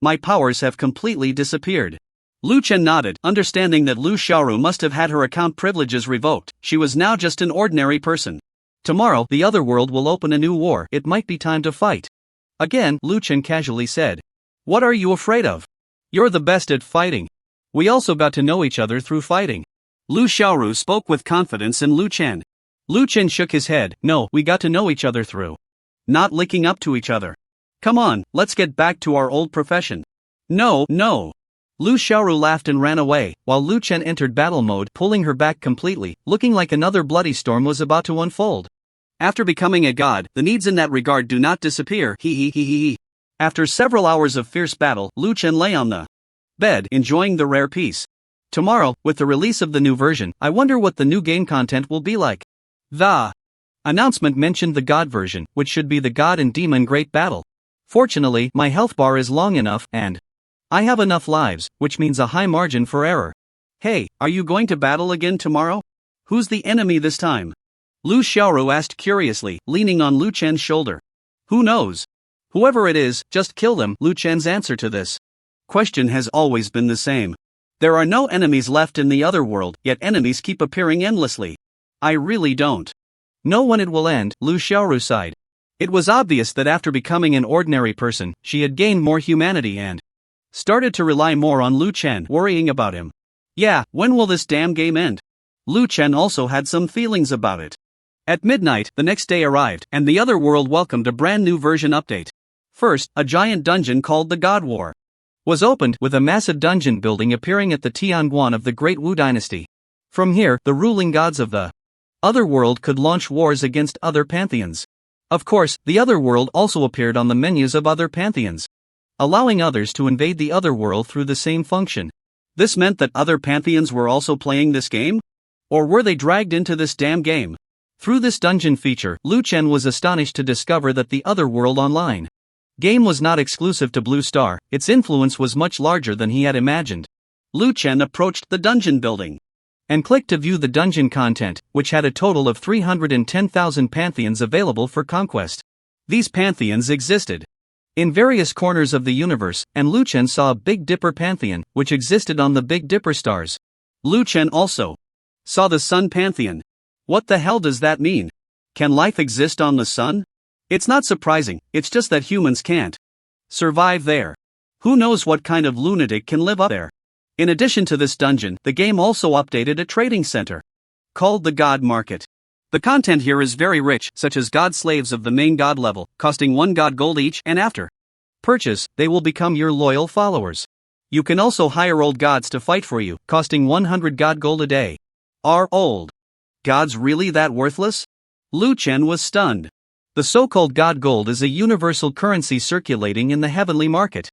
my powers have completely disappeared. Lu Chen nodded, understanding that Lu Xiaoru must have had her account privileges revoked. She was now just an ordinary person. Tomorrow, the Otherworld will open a new war. It might be time to fight. Again, Lu Chen casually said. What are you afraid of? You're the best at fighting. We also got to know each other through fighting. Lu Xiaoru spoke with confidence in Lu Chen. Lu Chen shook his head. No, we got to know each other through not licking up to each other. Come on, let's get back to our old profession. No. Lu Xiaoru laughed and ran away, while Lu Chen entered battle mode, pulling her back completely, looking like another bloody storm was about to unfold. After becoming a god, the needs in that regard do not disappear. After several hours of fierce battle, Lu Chen lay on the bed, enjoying the rare peace. Tomorrow, with the release of the new version, I wonder what the new game content will be like. The announcement mentioned the God version, which should be the God and Demon Great Battle. Fortunately, my health bar is long enough, and I have enough lives, which means a high margin for error. Hey, are you going to battle again tomorrow? Who's the enemy this time? Lu Xiaoru asked curiously, leaning on Lu Chen's shoulder. Who knows? Whoever it is, just kill them. Lu Chen's answer to this question has always been the same. There are no enemies left in the Otherworld, yet enemies keep appearing endlessly. I really don't know when it will end, Lu Xiaoru sighed. It was obvious that after becoming an ordinary person, she had gained more humanity and started to rely more on Lu Chen, worrying about him. Yeah, when will this damn game end? Lu Chen also had some feelings about it. At midnight, the next day arrived, and the Otherworld welcomed a brand new version update. First, a giant dungeon called the God War was opened, with a massive dungeon building appearing at the Tianguan of the Great Wu Dynasty. From here, the ruling gods of the Otherworld could launch wars against other pantheons. Of course, the Otherworld also appeared on the menus of other pantheons, allowing others to invade the Otherworld through the same function. This meant that other pantheons were also playing this game? Or were they dragged into this damn game? Through this dungeon feature, Lu Chen was astonished to discover that the Otherworld Online game was not exclusive to Blue Star. Its influence was much larger than he had imagined. Lu Chen approached the dungeon building and clicked to view the dungeon content, which had a total of 310,000 pantheons available for conquest. These pantheons existed in various corners of the universe, and Lu Chen saw a Big Dipper pantheon, which existed on the Big Dipper stars. Lu Chen also saw the Sun pantheon. What the hell does that mean? Can life exist on the sun? It's not surprising, it's just that humans can't survive there. Who knows what kind of lunatic can live up there? In addition to this dungeon, the game also updated a trading center called the God Market. The content here is very rich, such as god slaves of the main god level, costing 1 god gold each, and after Purchase, they will become your loyal followers. You can also hire old gods to fight for you, costing 100 god gold a day. Are old gods really that worthless? Lu Chen was stunned. The so-called god gold is a universal currency circulating in the heavenly market,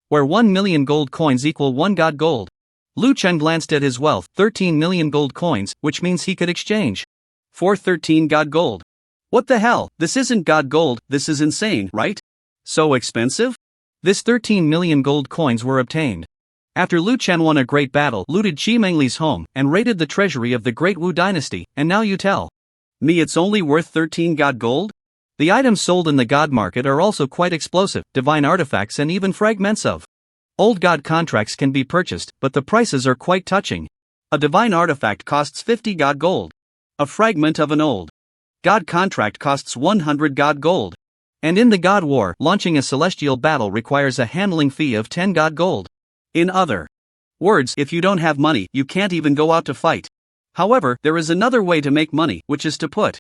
where 1 million gold coins equal 1 god gold. Lu Chen glanced at his wealth, 13 million gold coins, which means he could exchange for 13 god gold. What the hell, this isn't god gold, this is insane, right? So expensive? This 13 million gold coins were obtained after Lu Chen won a great battle, looted Qi Mengli's home, and raided the treasury of the Great Wu dynasty, and now you tell me it's only worth 13 god gold? The items sold in the god market are also quite explosive, divine artifacts and even fragments of old god contracts can be purchased, but the prices are quite touching. A divine artifact costs 50 god gold. A fragment of an old god contract costs 100 god gold. And in the god war, launching a celestial battle requires a handling fee of 10 god gold. In other words, if you don't have money, you can't even go out to fight. However, there is another way to make money, which is to put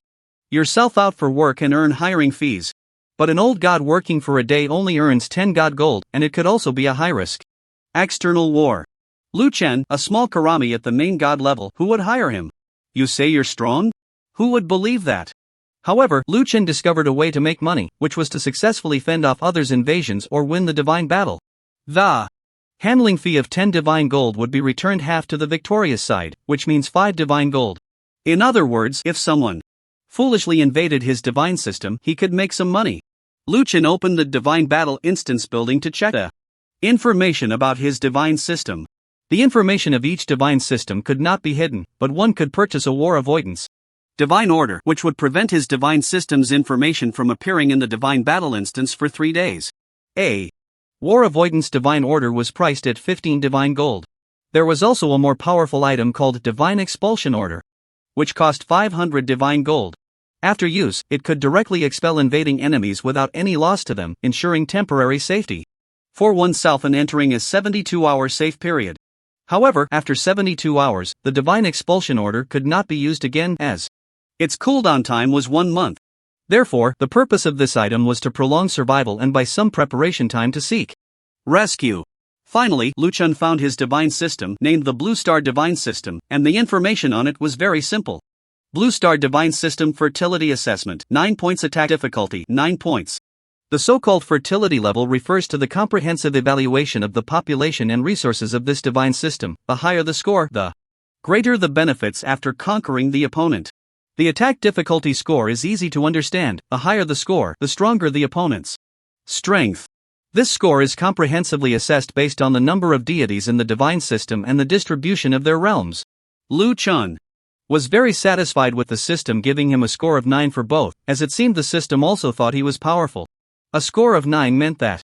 yourself out for work and earn hiring fees. But an old god working for a day only earns 10 god gold, and it could also be a high risk. External war. Lu Chen, a small karami at the main god level, who would hire him? You say you're strong? Who would believe that? However, Lu Chen discovered a way to make money, which was to successfully fend off others' invasions or win the divine battle. The handling fee of 10 divine gold would be returned half to the victorious side, which means 5 divine gold. In other words, if someone foolishly invaded his divine system, he could make some money. Lu Chen opened the divine battle instance building to check the information about his divine system. The information of each divine system could not be hidden, but one could purchase a war avoidance divine order, which would prevent his divine system's information from appearing in the divine battle instance for 3 days. A war avoidance divine order was priced at 15 divine gold. There was also a more powerful item called divine expulsion order, which cost 500 divine gold. After use, it could directly expel invading enemies without any loss to them, ensuring temporary safety for oneself and entering a 72-hour safe period. However, after 72 hours, the divine expulsion order could not be used again, as its cooldown time was 1 month. Therefore, the purpose of this item was to prolong survival and buy some preparation time to seek rescue. Finally, Lu Chen found his divine system, named the Blue Star Divine System, and the information on it was very simple. Blue Star Divine System Fertility Assessment, 9 points. Attack difficulty, 9 points. The so-called fertility level refers to the comprehensive evaluation of the population and resources of this divine system. The higher the score, the greater the benefits after conquering the opponent. The attack difficulty score is easy to understand. The higher the score, the stronger the opponent's strength. This score is comprehensively assessed based on the number of deities in the divine system and the distribution of their realms. Lu Chen was very satisfied with the system, giving him a score of 9 for both, as it seemed the system also thought he was powerful. A score of 9 meant that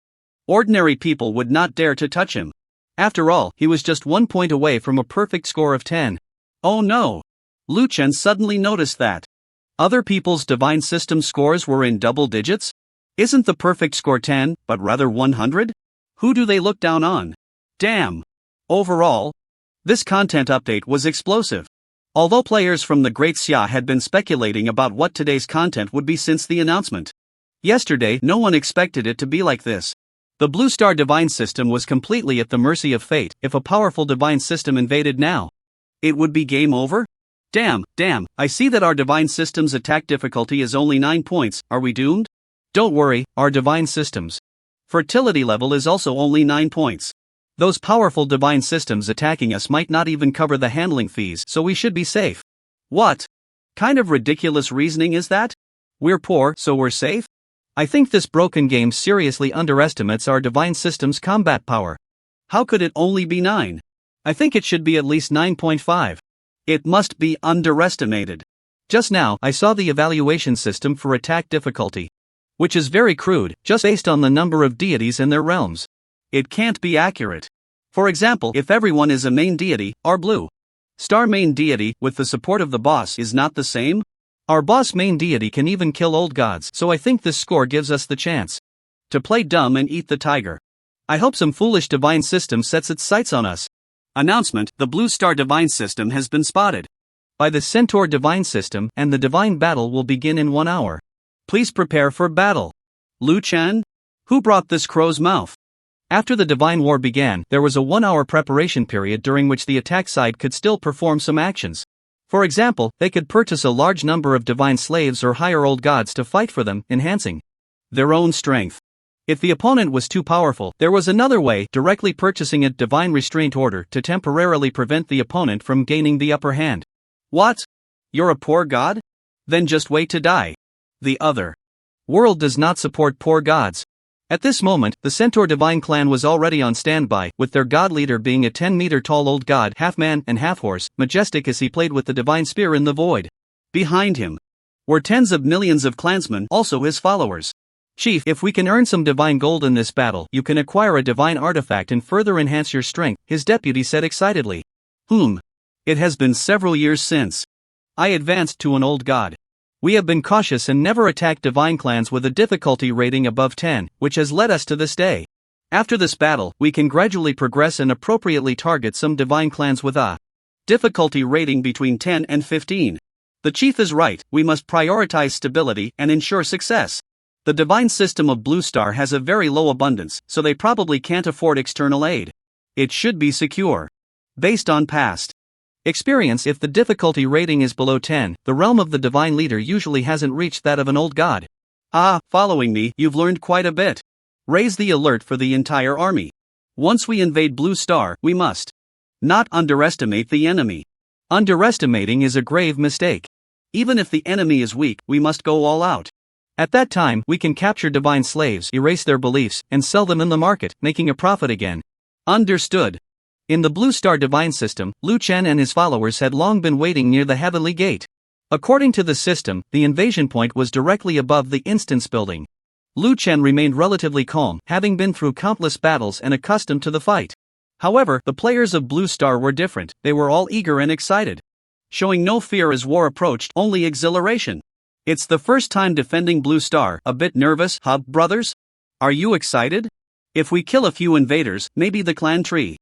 ordinary people would not dare to touch him. After all, he was just 1 point away from a perfect score of 10. Oh no! Lu Chen suddenly noticed that other people's divine system scores were in double digits? Isn't the perfect score 10, but rather 100? Who do they look down on? Damn! Overall, this content update was explosive. Although players from the Great Xia had been speculating about what today's content would be since the announcement yesterday, no one expected it to be like this. The Blue Star Divine System was completely at the mercy of fate. If a powerful divine system invaded now, it would be game over? Damn, I see that our divine system's attack difficulty is only 9 points, are we doomed? Don't worry, our divine system's fertility level is also only 9 points. Those powerful divine systems attacking us might not even cover the handling fees, so we should be safe. What kind of ridiculous reasoning is that? We're poor, so we're safe? I think this broken game seriously underestimates our divine system's combat power. How could it only be 9? I think it should be at least 9.5. It must be underestimated. Just now, I saw the evaluation system for attack difficulty, which is very crude, just based on the number of deities in their realms. It can't be accurate. For example, if everyone is a main deity, our Blue Star main deity, with the support of the boss, is not the same? Our boss main deity can even kill old gods, so I think this score gives us the chance to play dumb and eat the tiger. I hope some foolish divine system sets its sights on us. Announcement: the Blue Star Divine System has been spotted by the Centaur Divine System, and the divine battle will begin in 1 hour. Please prepare for battle. Lu Chen? Who brought this crow's mouth? After the Divine War began, there was a 1-hour preparation period during which the attack side could still perform some actions. For example, they could purchase a large number of divine slaves or hire old gods to fight for them, enhancing their own strength. If the opponent was too powerful, there was another way, directly purchasing a divine restraint order to temporarily prevent the opponent from gaining the upper hand. What? You're a poor god? Then just wait to die. The Otherworld does not support poor gods. At this moment, the Centaur Divine clan was already on standby, with their god leader being a 10-meter-tall old god, half-man and half-horse, majestic as he played with the divine spear in the void. Behind him were tens of millions of clansmen, also his followers. Chief, if we can earn some divine gold in this battle, you can acquire a divine artifact and further enhance your strength, his deputy said excitedly. It has been several years since I advanced to an old god. We have been cautious and never attacked divine clans with a difficulty rating above 10, which has led us to this day. After this battle, we can gradually progress and appropriately target some divine clans with a difficulty rating between 10 and 15. The chief is right, we must prioritize stability and ensure success. The divine system of Blue Star has a very low abundance, so they probably can't afford external aid. It should be secure. Based on past experience, if the difficulty rating is below 10, the realm of the divine leader usually hasn't reached that of an old god. Following me, you've learned quite a bit. Raise the alert for the entire army. Once we invade Blue Star, we must not underestimate the enemy. Underestimating is a grave mistake. Even if the enemy is weak, we must go all out. At that time, we can capture divine slaves, erase their beliefs, and sell them in the market, making a profit again. Understood. In the Blue Star divine system, Lu Chen and his followers had long been waiting near the Heavenly Gate. According to the system, the invasion point was directly above the instance building. Lu Chen remained relatively calm, having been through countless battles and accustomed to the fight. However, the players of Blue Star were different, they were all eager and excited. Showing no fear as war approached, only exhilaration. It's the first time defending Blue Star, a bit nervous, huh, brothers? Are you excited? If we kill a few invaders, maybe the clan tree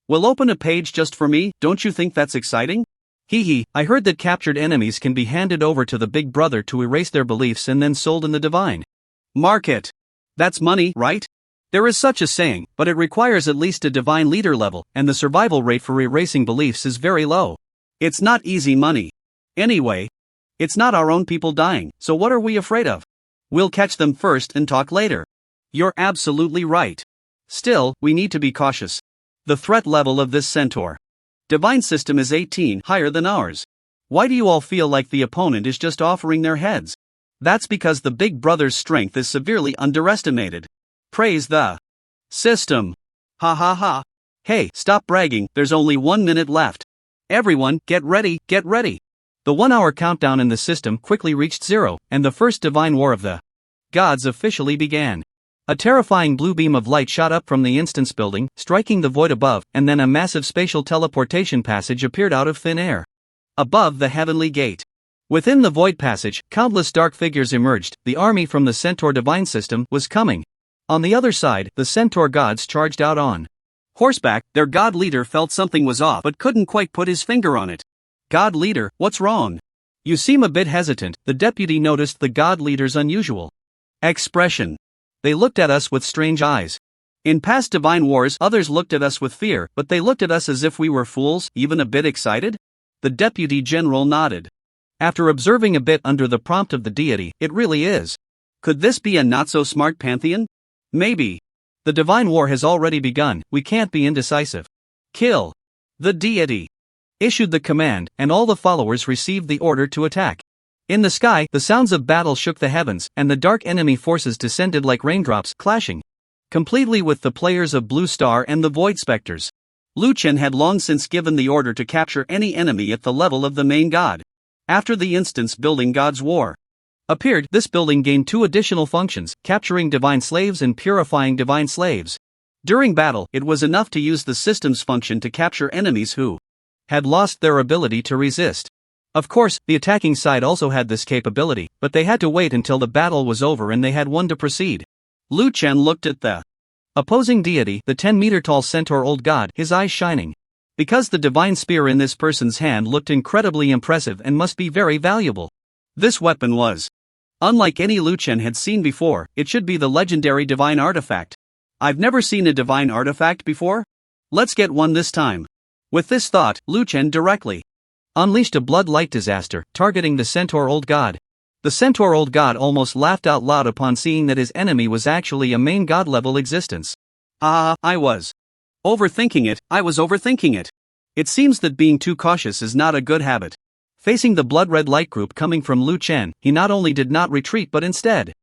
will open a page just for me, don't you think that's exciting? I heard that captured enemies can be handed over to the big brother to erase their beliefs and then sold in the divine market. That's money, right? There is such a saying, but it requires at least a divine leader level, and the survival rate for erasing beliefs is very low. It's not easy money. Anyway, it's not our own people dying, so what are we afraid of? We'll catch them first and talk later. You're absolutely right. Still, we need to be cautious. The threat level of this Centaur divine system is 18, higher than ours. Why do you all feel like the opponent is just offering their heads? That's because the big brother's strength is severely underestimated. Praise the system. Ha ha ha. Hey, stop bragging, there's only 1 minute left. Everyone, get ready, get ready. The 1-hour countdown in the system quickly reached 0, and the first divine war of the gods officially began. A terrifying blue beam of light shot up from the instance building, striking the void above, and then a massive spatial teleportation passage appeared out of thin air. Above the Heavenly Gate. Within the void passage, countless dark figures emerged. The army from the Centaur divine system was coming. On the other side, the Centaur gods charged out on horseback. Their god leader felt something was off but couldn't quite put his finger on it. God leader, what's wrong? You seem a bit hesitant. The deputy noticed the god leader's unusual expression. They looked at us with strange eyes. In past divine wars, others looked at us with fear, but they looked at us as if we were fools, even a bit excited? The deputy general nodded. After observing a bit under the prompt of the deity, it really is. Could this be a not-so-smart pantheon? Maybe. The divine war has already begun, we can't be indecisive. Kill. The deity issued the command, and all the followers received the order to attack. In the sky, the sounds of battle shook the heavens, and the dark enemy forces descended like raindrops, clashing completely with the players of Blue Star and the Void Specters. Lu Chen had long since given the order to capture any enemy at the level of the main god. After the instance building God's War appeared, this building gained 2 additional functions, capturing divine slaves and purifying divine slaves. During battle, it was enough to use the system's function to capture enemies who had lost their ability to resist. Of course, the attacking side also had this capability, but they had to wait until the battle was over and they had one to proceed. Lu Chen looked at the opposing deity, the 10-meter-tall centaur old god, his eyes shining. Because the divine spear in this person's hand looked incredibly impressive and must be very valuable. This weapon was Unlike any Lu Chen had seen before, it should be the legendary divine artifact. I've never seen a divine artifact before? Let's get one this time. With this thought, Lu Chen directly unleashed a blood light disaster, targeting the centaur old god. The centaur old god almost laughed out loud upon seeing that his enemy was actually a main god level existence. I was overthinking it. It seems that being too cautious is not a good habit. Facing the blood red light group coming from Lu Chen, he not only did not retreat but instead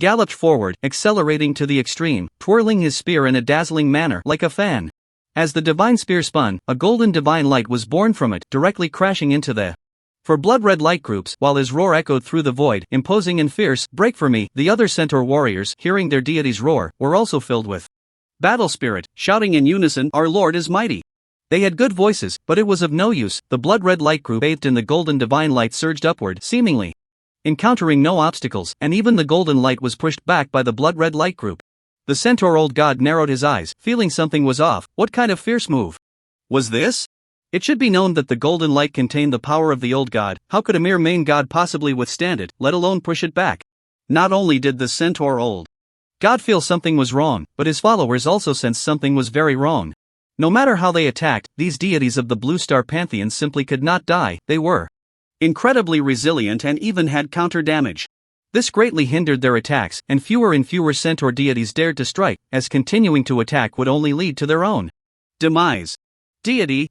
galloped forward, accelerating to the extreme, twirling his spear in a dazzling manner like a fan. As the divine spear spun, a golden divine light was born from it, directly crashing into the for blood red light groups, while his roar echoed through the void, imposing and fierce. Break for me. The other centaur warriors, hearing their deity's roar, were also filled with battle spirit, shouting in unison, "Our Lord is mighty." They had good voices, but it was of no use. The blood red light group bathed in the golden divine light surged upward, seemingly encountering no obstacles, and even the golden light was pushed back by the blood red light group. The centaur old god narrowed his eyes, feeling something was off. What kind of fierce move was this? It should be known that the golden light contained the power of the old god. How could a mere main god possibly withstand it, let alone push it back? Not only did the centaur old god feel something was wrong, but his followers also sensed something was very wrong. No matter how they attacked, these deities of the Blue Star Pantheon simply could not die. They were incredibly resilient and even had counter damage. This greatly hindered their attacks, and fewer centaur deities dared to strike, as continuing to attack would only lead to their own demise. Deity.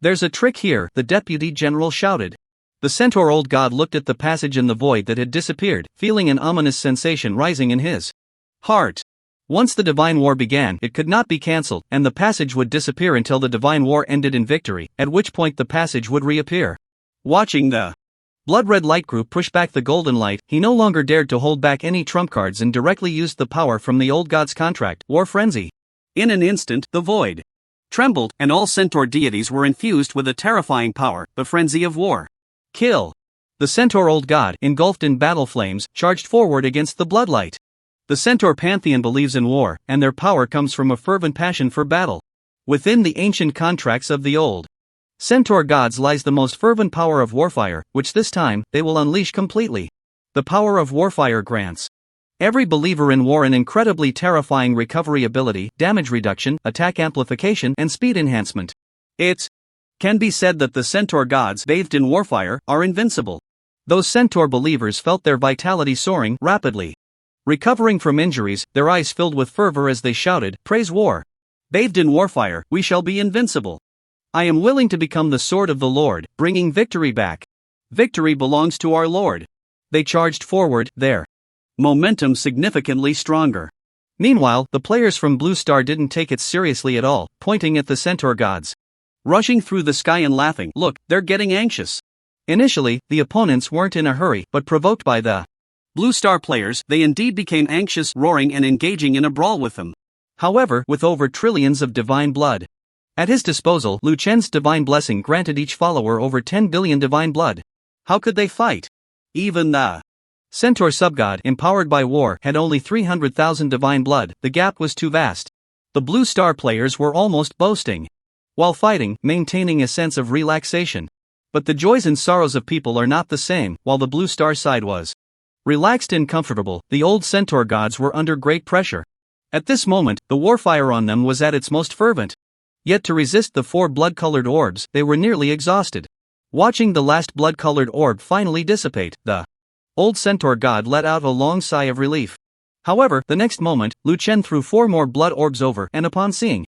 There's a trick here, the deputy general shouted. The centaur old god looked at the passage in the void that had disappeared, feeling an ominous sensation rising in his heart. Once the divine war began, it could not be cancelled, and the passage would disappear until the divine war ended in victory, at which point the passage would reappear. Watching the blood red light group push back the golden light, he no longer dared to hold back any trump cards and directly used the power from the old god's contract, War Frenzy. In an instant, the void trembled, and all centaur deities were infused with a terrifying power, the frenzy of war. Kill! The centaur old god, engulfed in battle flames, charged forward against the bloodlight. The centaur pantheon believes in war, and their power comes from a fervent passion for battle. Within the ancient contracts of the old centaur gods lies the most fervent power of warfire, which this time, they will unleash completely. The power of warfire grants every believer in war an incredibly terrifying recovery ability, damage reduction, attack amplification, and speed enhancement. It can be said that the centaur gods bathed in warfire are invincible. Those centaur believers felt their vitality soaring rapidly. Recovering from injuries, their eyes filled with fervor as they shouted, "Praise war! Bathed in warfire, we shall be invincible. I am willing to become the sword of the Lord, bringing victory back. Victory belongs to our Lord." They charged forward, their momentum significantly stronger. Meanwhile, the players from Blue Star didn't take it seriously at all, pointing at the centaur gods rushing through the sky and laughing. Look, they're getting anxious. Initially, the opponents weren't in a hurry, but provoked by the Blue Star players, they indeed became anxious, roaring and engaging in a brawl with them. However, with over trillions of divine blood at his disposal, Lu Chen's divine blessing granted each follower over 10 billion divine blood. How could they fight? Even the centaur subgod, empowered by war, had only 300,000 divine blood. The gap was too vast. The Blue Star players were almost boasting while fighting, maintaining a sense of relaxation. But the joys and sorrows of people are not the same. While the Blue Star side was relaxed and comfortable, the old centaur gods were under great pressure. At this moment, the warfire on them was at its most fervent. Yet to resist the 4 blood-colored orbs, they were nearly exhausted. Watching the last blood-colored orb finally dissipate, the old centaur god let out a long sigh of relief. However, the next moment, Lu Chen threw 4 more blood orbs over, and upon seeing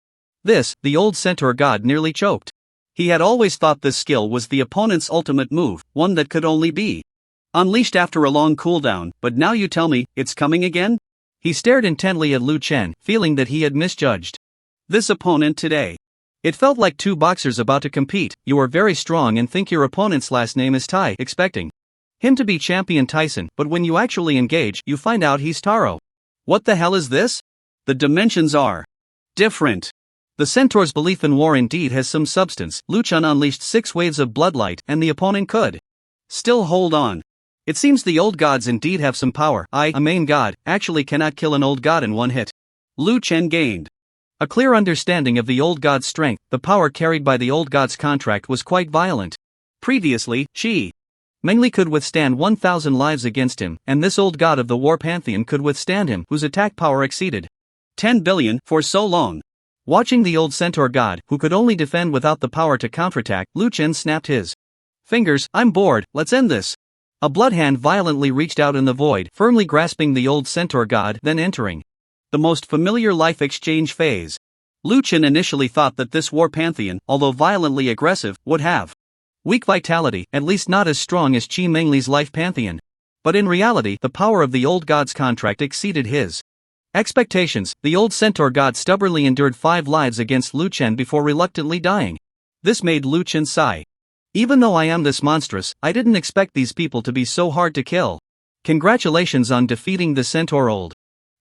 this, the old centaur god nearly choked. He had always thought this skill was the opponent's ultimate move, one that could only be unleashed after a long cooldown, but now you tell me, it's coming again? He stared intently at Lu Chen, feeling that he had misjudged this opponent today. It felt like 2 boxers about to compete. You are very strong and think your opponent's last name is Tai, expecting him to be champion Tyson, but when you actually engage, you find out he's Taro. What the hell is this? The dimensions are different. The centaur's belief in war indeed has some substance. Lu Chen unleashed 6 waves of bloodlight, and the opponent could still hold on. It seems the old gods indeed have some power. A main god, actually cannot kill an old god in one hit. Lu Chen gained a clear understanding of the old god's strength. The power carried by the old god's contract was quite violent. Previously, she Mengli could withstand 1,000 lives against him, and this old god of the war pantheon could withstand him, whose attack power exceeded 10 billion for so long. Watching the old centaur god, who could only defend without the power to counterattack, Lu Chen snapped his fingers. I'm bored, let's end this. A blood hand violently reached out in the void, firmly grasping the old centaur god, then entering the most familiar life exchange phase. Lu Chen initially thought that this war pantheon, although violently aggressive, would have weak vitality, at least not as strong as Qi Mengli's life pantheon. But in reality, the power of the old god's contract exceeded his expectations. The old centaur god stubbornly endured 5 lives against Lu Chen before reluctantly dying. This made Lu Chen sigh. Even though I am this monstrous, I didn't expect these people to be so hard to kill. Congratulations on defeating the centaur old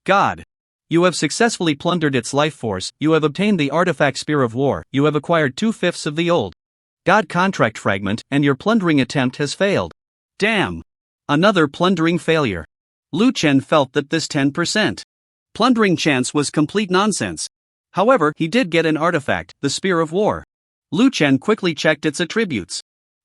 god. You have successfully plundered its life force, you have obtained the artifact Spear of War, you have acquired 2/5 of the old god contract fragment, and your plundering attempt has failed. Damn! Another plundering failure. Lu Chen felt that this 10% plundering chance was complete nonsense. However, he did get an artifact, the Spear of War. Lu Chen quickly checked its attributes.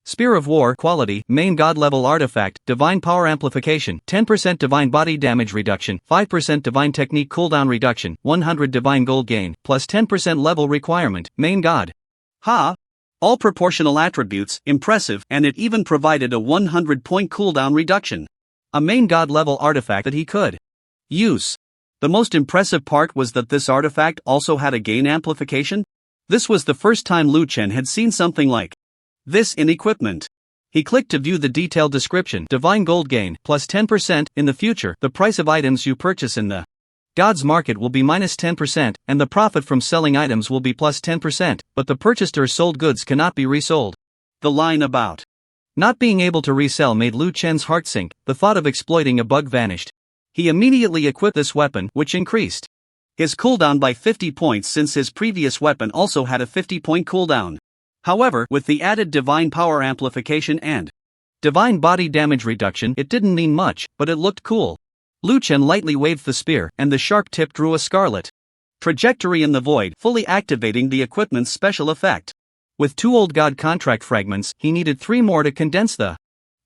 Spear of War quality, main god level artifact, divine power amplification, 10% divine body damage reduction, 5% divine technique cooldown reduction, 100 divine gold gain, plus 10% level requirement, main god. Ha! All proportional attributes, impressive, and it even provided a 100-point cooldown reduction. A main god level artifact that he could use. The most impressive part was that this artifact also had a gain amplification. This was the first time Lu Chen had seen something like this in equipment. He clicked to view the detailed description. Divine gold gain, plus 10%. In the future, the price of items you purchase in the God's market will be minus 10%, and the profit from selling items will be plus 10%, but the purchased or sold goods cannot be resold. The line about not being able to resell made Lu Chen's heart sink. The thought of exploiting a bug vanished. He immediately equipped this weapon, which increased his cooldown by 50 points since his previous weapon also had a 50-point cooldown. However, with the added divine power amplification and divine body damage reduction, it didn't mean much, but it looked cool. Lu Chen lightly waved the spear, and the sharp tip drew a scarlet trajectory in the void, fully activating the equipment's special effect. With 2 old god contract fragments, he needed 3 more to condense the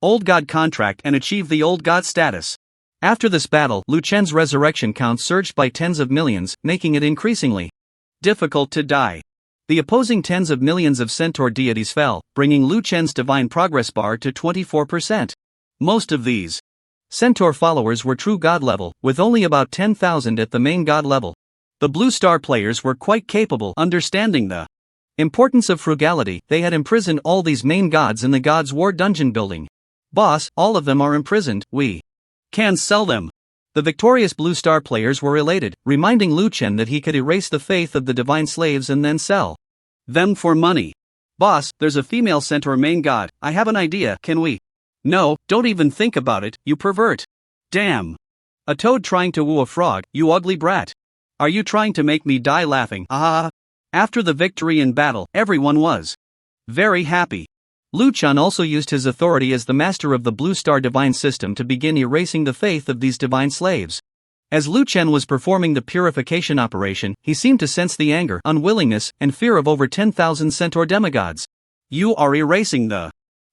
old god contract and achieve the old god status. After this battle, Lu Chen's resurrection count surged by tens of millions, making it increasingly difficult to die. The opposing tens of millions of centaur deities fell, bringing Lu Chen's divine progress bar to 24%. Most of these centaur followers were true god level, with only about 10,000 at the main god level. The Blue Star players were quite capable. Understanding the importance of frugality, they had imprisoned all these main gods in the God's War dungeon building. Boss, all of them are imprisoned, we can sell them. The victorious Blue Star players were elated, reminding Lu Chen that he could erase the faith of the divine slaves and then sell them for money. Boss, there's a female centaur main god, I have an idea, can we? No, don't even think about it, you pervert. Damn. A toad trying to woo a frog, you ugly brat. Are you trying to make me die laughing? Ah. After the victory in battle, everyone was very happy. Lu Chen also used his authority as the master of the Blue Star divine system to begin erasing the faith of these divine slaves. As Lu Chen was performing the purification operation, he seemed to sense the anger, unwillingness, and fear of over 10,000 centaur demigods. You are erasing the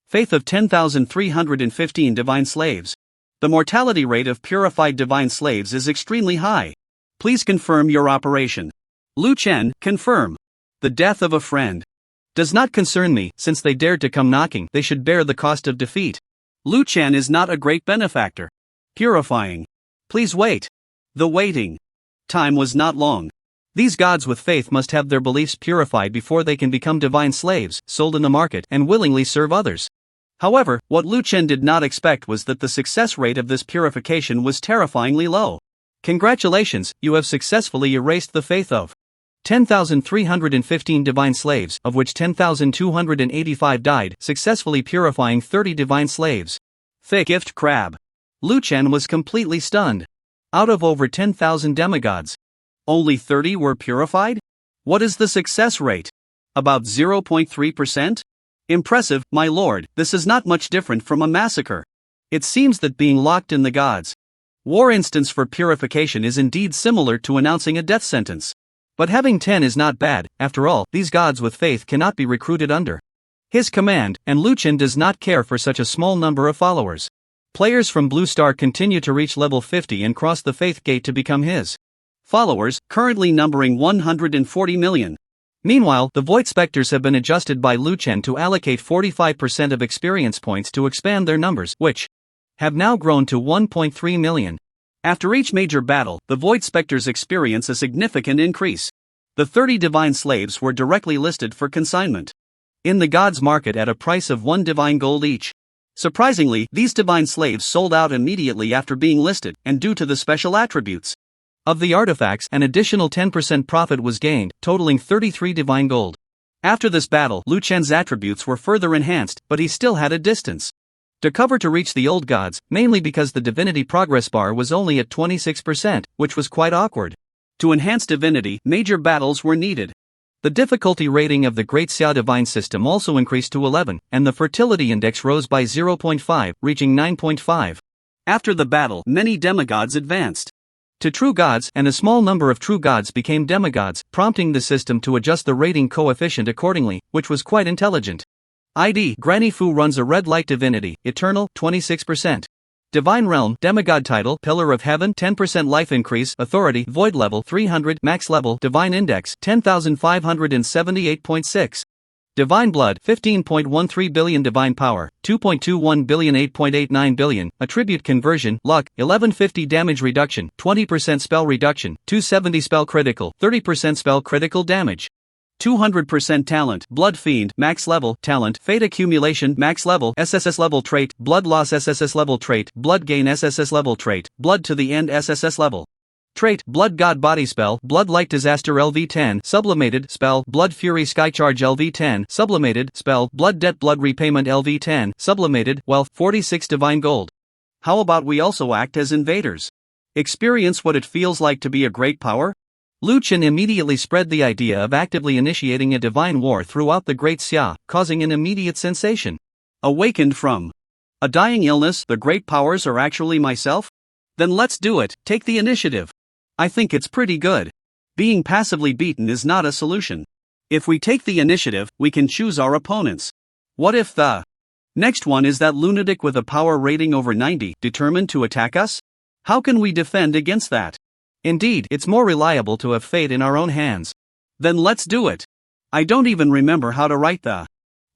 faith of 10,315 divine slaves. The mortality rate of purified divine slaves is extremely high. Please confirm your operation. Lu Chen, confirm. The death of a friend does not concern me. Since they dared to come knocking, they should bear the cost of defeat. Lu Chen is not a great benefactor. Purifying. Please wait. The waiting time was not long. These gods with faith must have their beliefs purified before they can become divine slaves, sold in the market, and willingly serve others. However, what Lu Chen did not expect was that the success rate of this purification was terrifyingly low. Congratulations, you have successfully erased the faith of 10,315 divine slaves, of which 10,285 died, successfully purifying 30 divine slaves. Thick gift crab. Lu Chen was completely stunned. Out of over 10,000 demigods, only 30 were purified? What is the success rate? About 0.3%? Impressive, my lord, this is not much different from a massacre. It seems that being locked in the gods' war instance for purification is indeed similar to announcing a death sentence. But having 10 is not bad, after all, these gods with faith cannot be recruited under His command, and Lu Chen does not care for such a small number of followers. Players from Blue Star continue to reach level 50 and cross the Faith Gate to become his followers, currently numbering 140 million. Meanwhile, the Void Spectres have been adjusted by Lu Chen to allocate 45% of experience points to expand their numbers, which have now grown to 1.3 million. After each major battle, the Void Spectres experience a significant increase. The 30 divine slaves were directly listed for consignment in the gods market at a price of 1 divine gold each. Surprisingly, these divine slaves sold out immediately after being listed, and due to the special attributes of the artifacts, an additional 10% profit was gained, totaling 33 divine gold. After this battle, Lu Chen's attributes were further enhanced, but he still had a distance to cover to reach the old gods, mainly because the divinity progress bar was only at 26%, which was quite awkward. To enhance divinity, major battles were needed. The difficulty rating of the Great Xia Divine System also increased to 11, and the fertility index rose by 0.5, reaching 9.5. After the battle, many demigods advanced to true gods, and a small number of true gods became demigods, prompting the system to adjust the rating coefficient accordingly, which was quite intelligent. ID Granny Fu runs a red light divinity, eternal, 26%. Divine Realm, Demigod Title, Pillar of Heaven, 10% life increase, Authority, Void Level, 300, Max Level, Divine Index, 10,578.6. Divine Blood, 15.13 billion. Divine Power, 2.21 billion. 8.89 billion. Attribute Conversion, Luck, 1150 damage reduction, 20% spell reduction, 270 spell critical, 30% spell critical damage. 200% talent, Blood Fiend, max level, talent, Fate Accumulation, max level, SSS level trait, Blood Loss SSS level trait, Blood Gain SSS level trait, Blood to the End SSS level trait, Blood God Body Spell, Blood Light Disaster LV10, Sublimated Spell, Blood Fury Skycharge LV10, Sublimated Spell, Blood Debt Blood Repayment LV10, Sublimated, Wealth, 46 Divine Gold. How about we also act as invaders? Experience what it feels like to be a great power? Lu Chen immediately spread the idea of actively initiating a divine war throughout the Great Xia, causing an immediate sensation. Awakened from a dying illness, the great powers are actually myself? Then let's do it, take the initiative. I think it's pretty good. Being passively beaten is not a solution. If we take the initiative, we can choose our opponents. What if the next one is that lunatic with a power rating over 90, determined to attack us? How can we defend against that? Indeed, it's more reliable to have fate in our own hands. Then let's do it. I don't even remember how to write the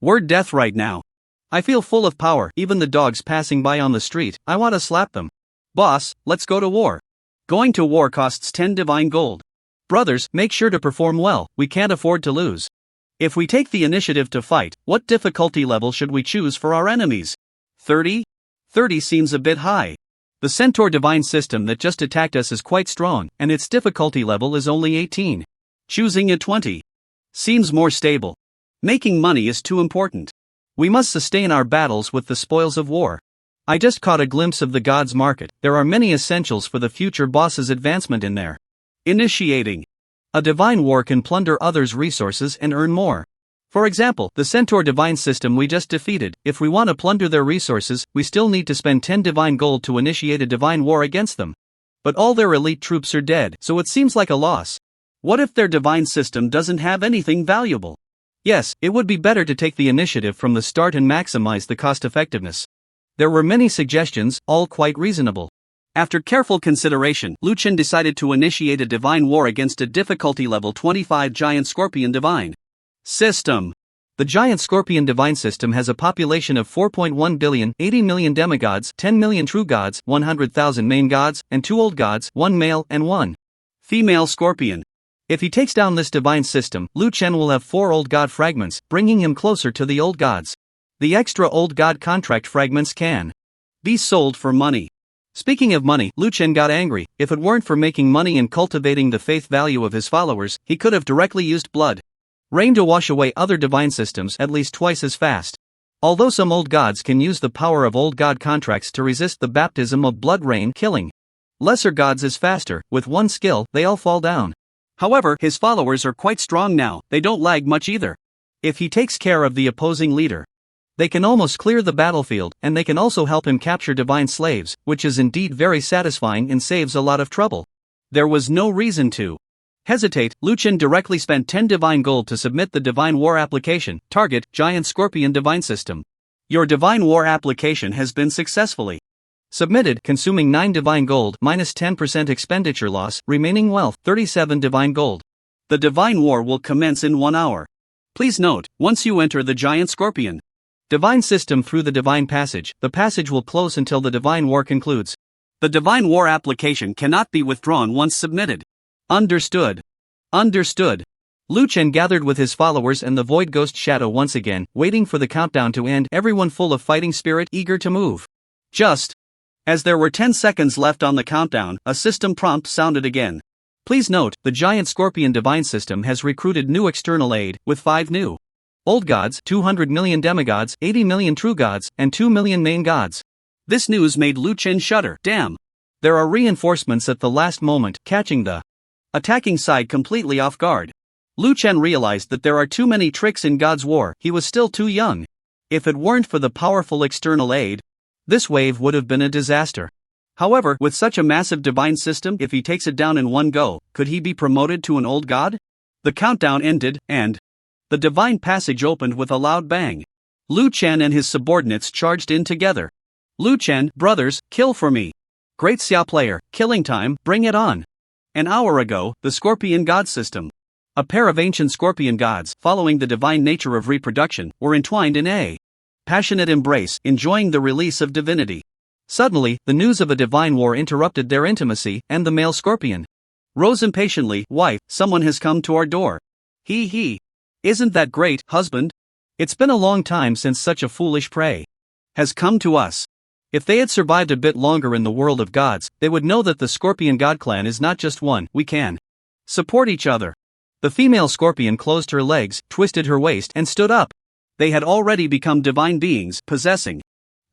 word death right now. I feel full of power, even the dogs passing by on the street, I want to slap them. Boss, let's go to war. Going to war costs 10 divine gold. Brothers, make sure to perform well, we can't afford to lose. If we take the initiative to fight, what difficulty level should we choose for our enemies? 30? 30 seems a bit high. The Centaur Divine System that just attacked us is quite strong, and its difficulty level is only 18. Choosing a 20 seems more stable. Making money is too important. We must sustain our battles with the spoils of war. I just caught a glimpse of the gods market, there are many essentials for the future boss's advancement in there. Initiating a divine war can plunder others' resources and earn more. For example, the Centaur Divine System we just defeated, if we want to plunder their resources, we still need to spend 10 divine gold to initiate a divine war against them. But all their elite troops are dead, so it seems like a loss. What if their divine system doesn't have anything valuable? Yes, it would be better to take the initiative from the start and maximize the cost effectiveness. There were many suggestions, all quite reasonable. After careful consideration, Lu Chen decided to initiate a divine war against a difficulty level 25 giant scorpion divine system. The giant scorpion divine system has a population of 4.1 billion, 80 million demigods, 10 million true gods, 100,000 main gods, and 2 old gods, 1 male and 1 female scorpion. If he takes down this divine system, Lu Chen will have 4 old god fragments, bringing him closer to the old gods. The extra old god contract fragments can be sold for money. Speaking of money, Lu Chen got angry. If it weren't for making money and cultivating the faith value of his followers, he could have directly used blood rain to wash away other divine systems at least twice as fast. Although some old gods can use the power of old god contracts to resist the baptism of blood rain killing lesser gods is faster, with one skill, they all fall down. However, his followers are quite strong now, they don't lag much either. If he takes care of the opposing leader, they can almost clear the battlefield, and they can also help him capture divine slaves, which is indeed very satisfying and saves a lot of trouble. There was no reason to Hesitate, Lu Chen directly spent 10 divine gold to submit the divine war application. Target, Giant Scorpion Divine System. Your divine war application has been successfully submitted, consuming 9 divine gold minus 10% expenditure loss, remaining wealth 37 divine gold. The divine war will commence in 1 hour. Please note, once you enter the Giant Scorpion Divine System through the Divine Passage, the passage will close until the divine war concludes. The divine war application cannot be withdrawn once submitted. Understood. Understood. Lu Chen gathered with his followers and the Void Ghost Shadow once again, waiting for the countdown to end, everyone full of fighting spirit, eager to move. Just as there were 10 seconds left on the countdown, a system prompt sounded again. Please note, the Giant Scorpion Divine System has recruited new external aid, with 5 new old gods, 200 million demigods, 80 million true gods, and 2 million main gods. This news made Lu Chen shudder. Damn. There are reinforcements at the last moment, catching the attacking side completely off guard. Lu Chen realized that there are too many tricks in God's War. He was still too young. If it weren't for the powerful external aid, this wave would have been a disaster. However, with such a massive divine system, if he takes it down in one go, could he be promoted to an old god? The countdown ended, and the divine passage opened with a loud bang. Lu Chen and his subordinates charged in together. Lu Chen, brothers, kill for me. Great Xia player, killing time, bring it on. An hour ago, the Scorpion God System. A pair of ancient scorpion gods, following the divine nature of reproduction, were entwined in a passionate embrace, enjoying the release of divinity. Suddenly, the news of a divine war interrupted their intimacy, and the male scorpion rose impatiently. Wife, someone has come to our door. He. Isn't that great, husband? It's been a long time since such a foolish prey has come to us. If they had survived a bit longer in the world of gods, they would know that the Scorpion God clan is not just one. We can support each other. The female scorpion closed her legs, twisted her waist, and stood up. They had already become divine beings, possessing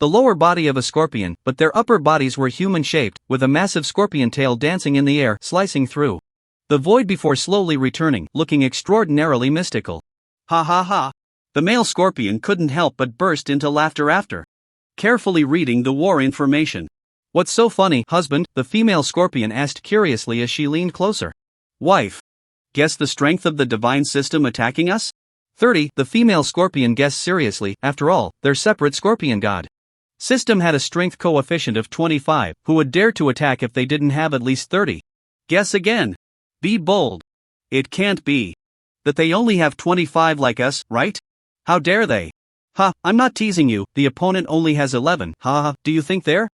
the lower body of a scorpion, but their upper bodies were human-shaped, with a massive scorpion tail dancing in the air, slicing through the void before slowly returning, looking extraordinarily mystical. Ha ha ha. The male scorpion couldn't help but burst into laughter after carefully reading the war information. What's so funny, husband? The female scorpion asked curiously as she leaned closer. Wife. Guess the strength of the divine system attacking us? 30. The female scorpion guessed seriously. After all, their separate scorpion god system had a strength coefficient of 25. Who would dare to attack if they didn't have at least 30? Guess again. Be bold. It can't be that they only have 25 like us, right? How dare they? Ha, I'm not teasing you, the opponent only has 11. Ha ha, do you think they're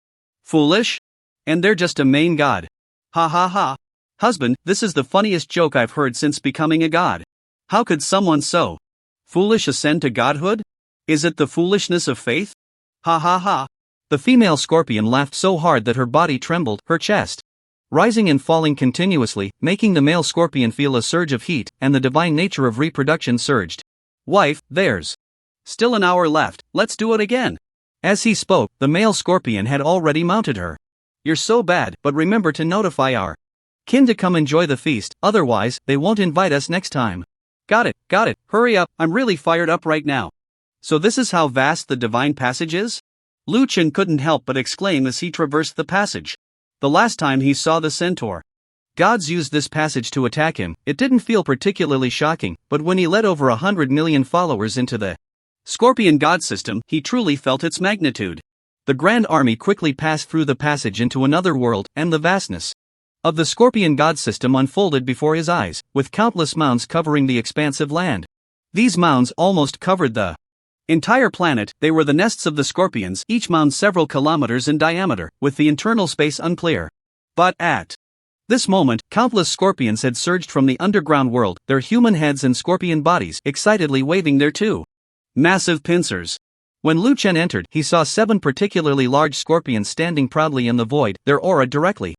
foolish? And they're just a main god. Ha ha ha. Husband, this is the funniest joke I've heard since becoming a god. How could someone so foolish ascend to godhood? Is it the foolishness of faith? Ha ha ha. The female scorpion laughed so hard that her body trembled, her chest rising and falling continuously, making the male scorpion feel a surge of heat, and the divine nature of reproduction surged. Wife, there's still an hour left, let's do it again. As he spoke, the male scorpion had already mounted her. You're so bad, but remember to notify our kin to come enjoy the feast, otherwise, they won't invite us next time. Got it, hurry up, I'm really fired up right now. So this is how vast the divine passage is? Lu Chen couldn't help but exclaim as he traversed the passage. The last time he saw the centaur gods used this passage to attack him, it didn't feel particularly shocking, but when he led over 100 million followers into the Scorpion God system, he truly felt its magnitude. The Grand Army quickly passed through the passage into another world, and the vastness of the Scorpion God system unfolded before his eyes, with countless mounds covering the expansive land. These mounds almost covered the entire planet. They were the nests of the scorpions, each mound several kilometers in diameter, with the internal space unclear. But at this moment, countless scorpions had surged from the underground world, their human heads and scorpion bodies excitedly waving their two massive pincers. When Lu Chen entered, he saw 7 particularly large scorpions standing proudly in the void, their aura directly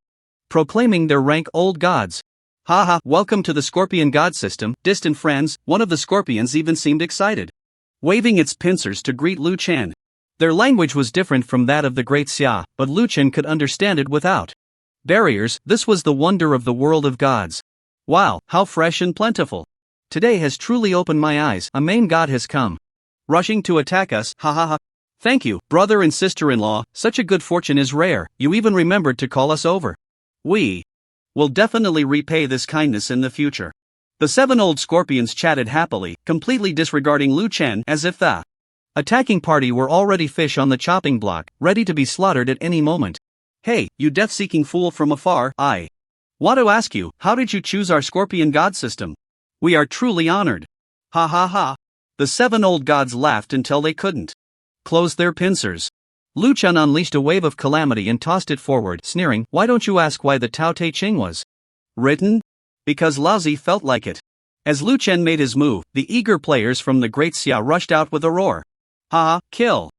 proclaiming their rank old gods. Haha, welcome to the Scorpion God system, distant friends. One of the scorpions even seemed excited, waving its pincers to greet Lu Chen. Their language was different from that of the Great Xia, but Lu Chen could understand it without barriers. This was the wonder of the world of gods. Wow, how fresh and plentiful. Today has truly opened my eyes. A main god has come rushing to attack us. Ha ha ha. Thank you, brother and sister-in-law, such a good fortune is rare. You even remembered to call us over. We We'll definitely repay this kindness in the future. The 7 old scorpions chatted happily, completely disregarding Lu Chen as if the attacking party were already fish on the chopping block, ready to be slaughtered at any moment. Hey, you death-seeking fool from afar, I want to ask you, how did you choose our scorpion god system? We are truly honored. Ha ha ha. The 7 old gods laughed until they couldn't close their pincers. Lu Chen unleashed a wave of calamity and tossed it forward, sneering, why don't you ask why the Tao Te Ching was written? Because Laozi felt like it. As Lu Chen made his move, the eager players from the Great Xia rushed out with a roar. Ha, kill.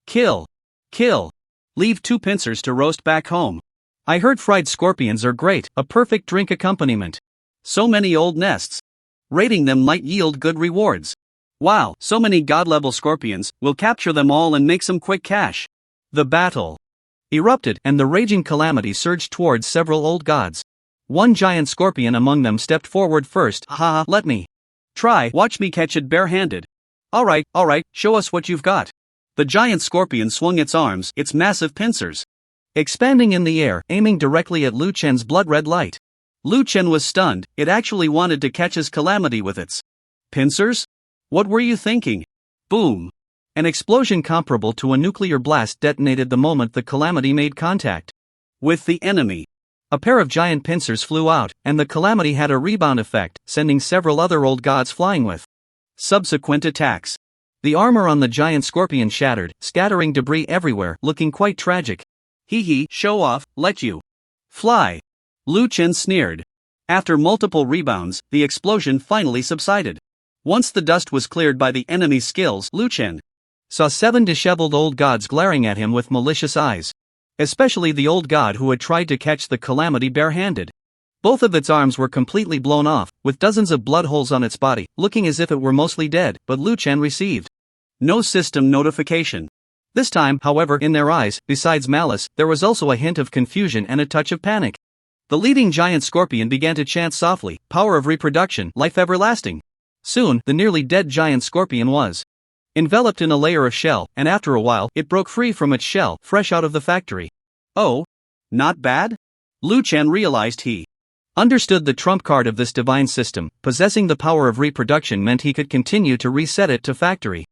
Kill. Kill. Leave 2 pincers to roast back home. I heard fried scorpions are great, a perfect drink accompaniment. So many old nests. Raiding them might yield good rewards. Wow, so many god-level scorpions, we'll capture them all and make some quick cash. The battle erupted, and the raging calamity surged towards several old gods. One giant scorpion among them stepped forward first. Haha, let me try, watch me catch it barehanded. Alright, show us what you've got. The giant scorpion swung its arms, its massive pincers expanding in the air, aiming directly at Lu Chen's blood-red light. Lu Chen was stunned, it actually wanted to catch his calamity with its pincers? What were you thinking? Boom! An explosion comparable to a nuclear blast detonated the moment the calamity made contact with the enemy. A pair of giant pincers flew out, and the calamity had a rebound effect, sending several other old gods flying with subsequent attacks. The armor on the giant scorpion shattered, scattering debris everywhere, looking quite tragic. Hee hee, show off, let you fly. Lu Chen sneered. After multiple rebounds, the explosion finally subsided. Once the dust was cleared by the enemy's skills, Lu Chen saw 7 disheveled old gods glaring at him with malicious eyes. Especially the old god who had tried to catch the calamity barehanded. Both of its arms were completely blown off, with dozens of blood holes on its body, looking as if it were mostly dead, but Lu Chen received no system notification. This time, however, in their eyes, besides malice, there was also a hint of confusion and a touch of panic. The leading giant scorpion began to chant softly, power of reproduction, life everlasting. Soon, the nearly dead giant scorpion was enveloped in a layer of shell, and after a while, it broke free from its shell, fresh out of the factory. Oh? Not bad? Lu Chen realized he understood the trump card of this divine system. Possessing the power of reproduction meant he could continue to reset it to factory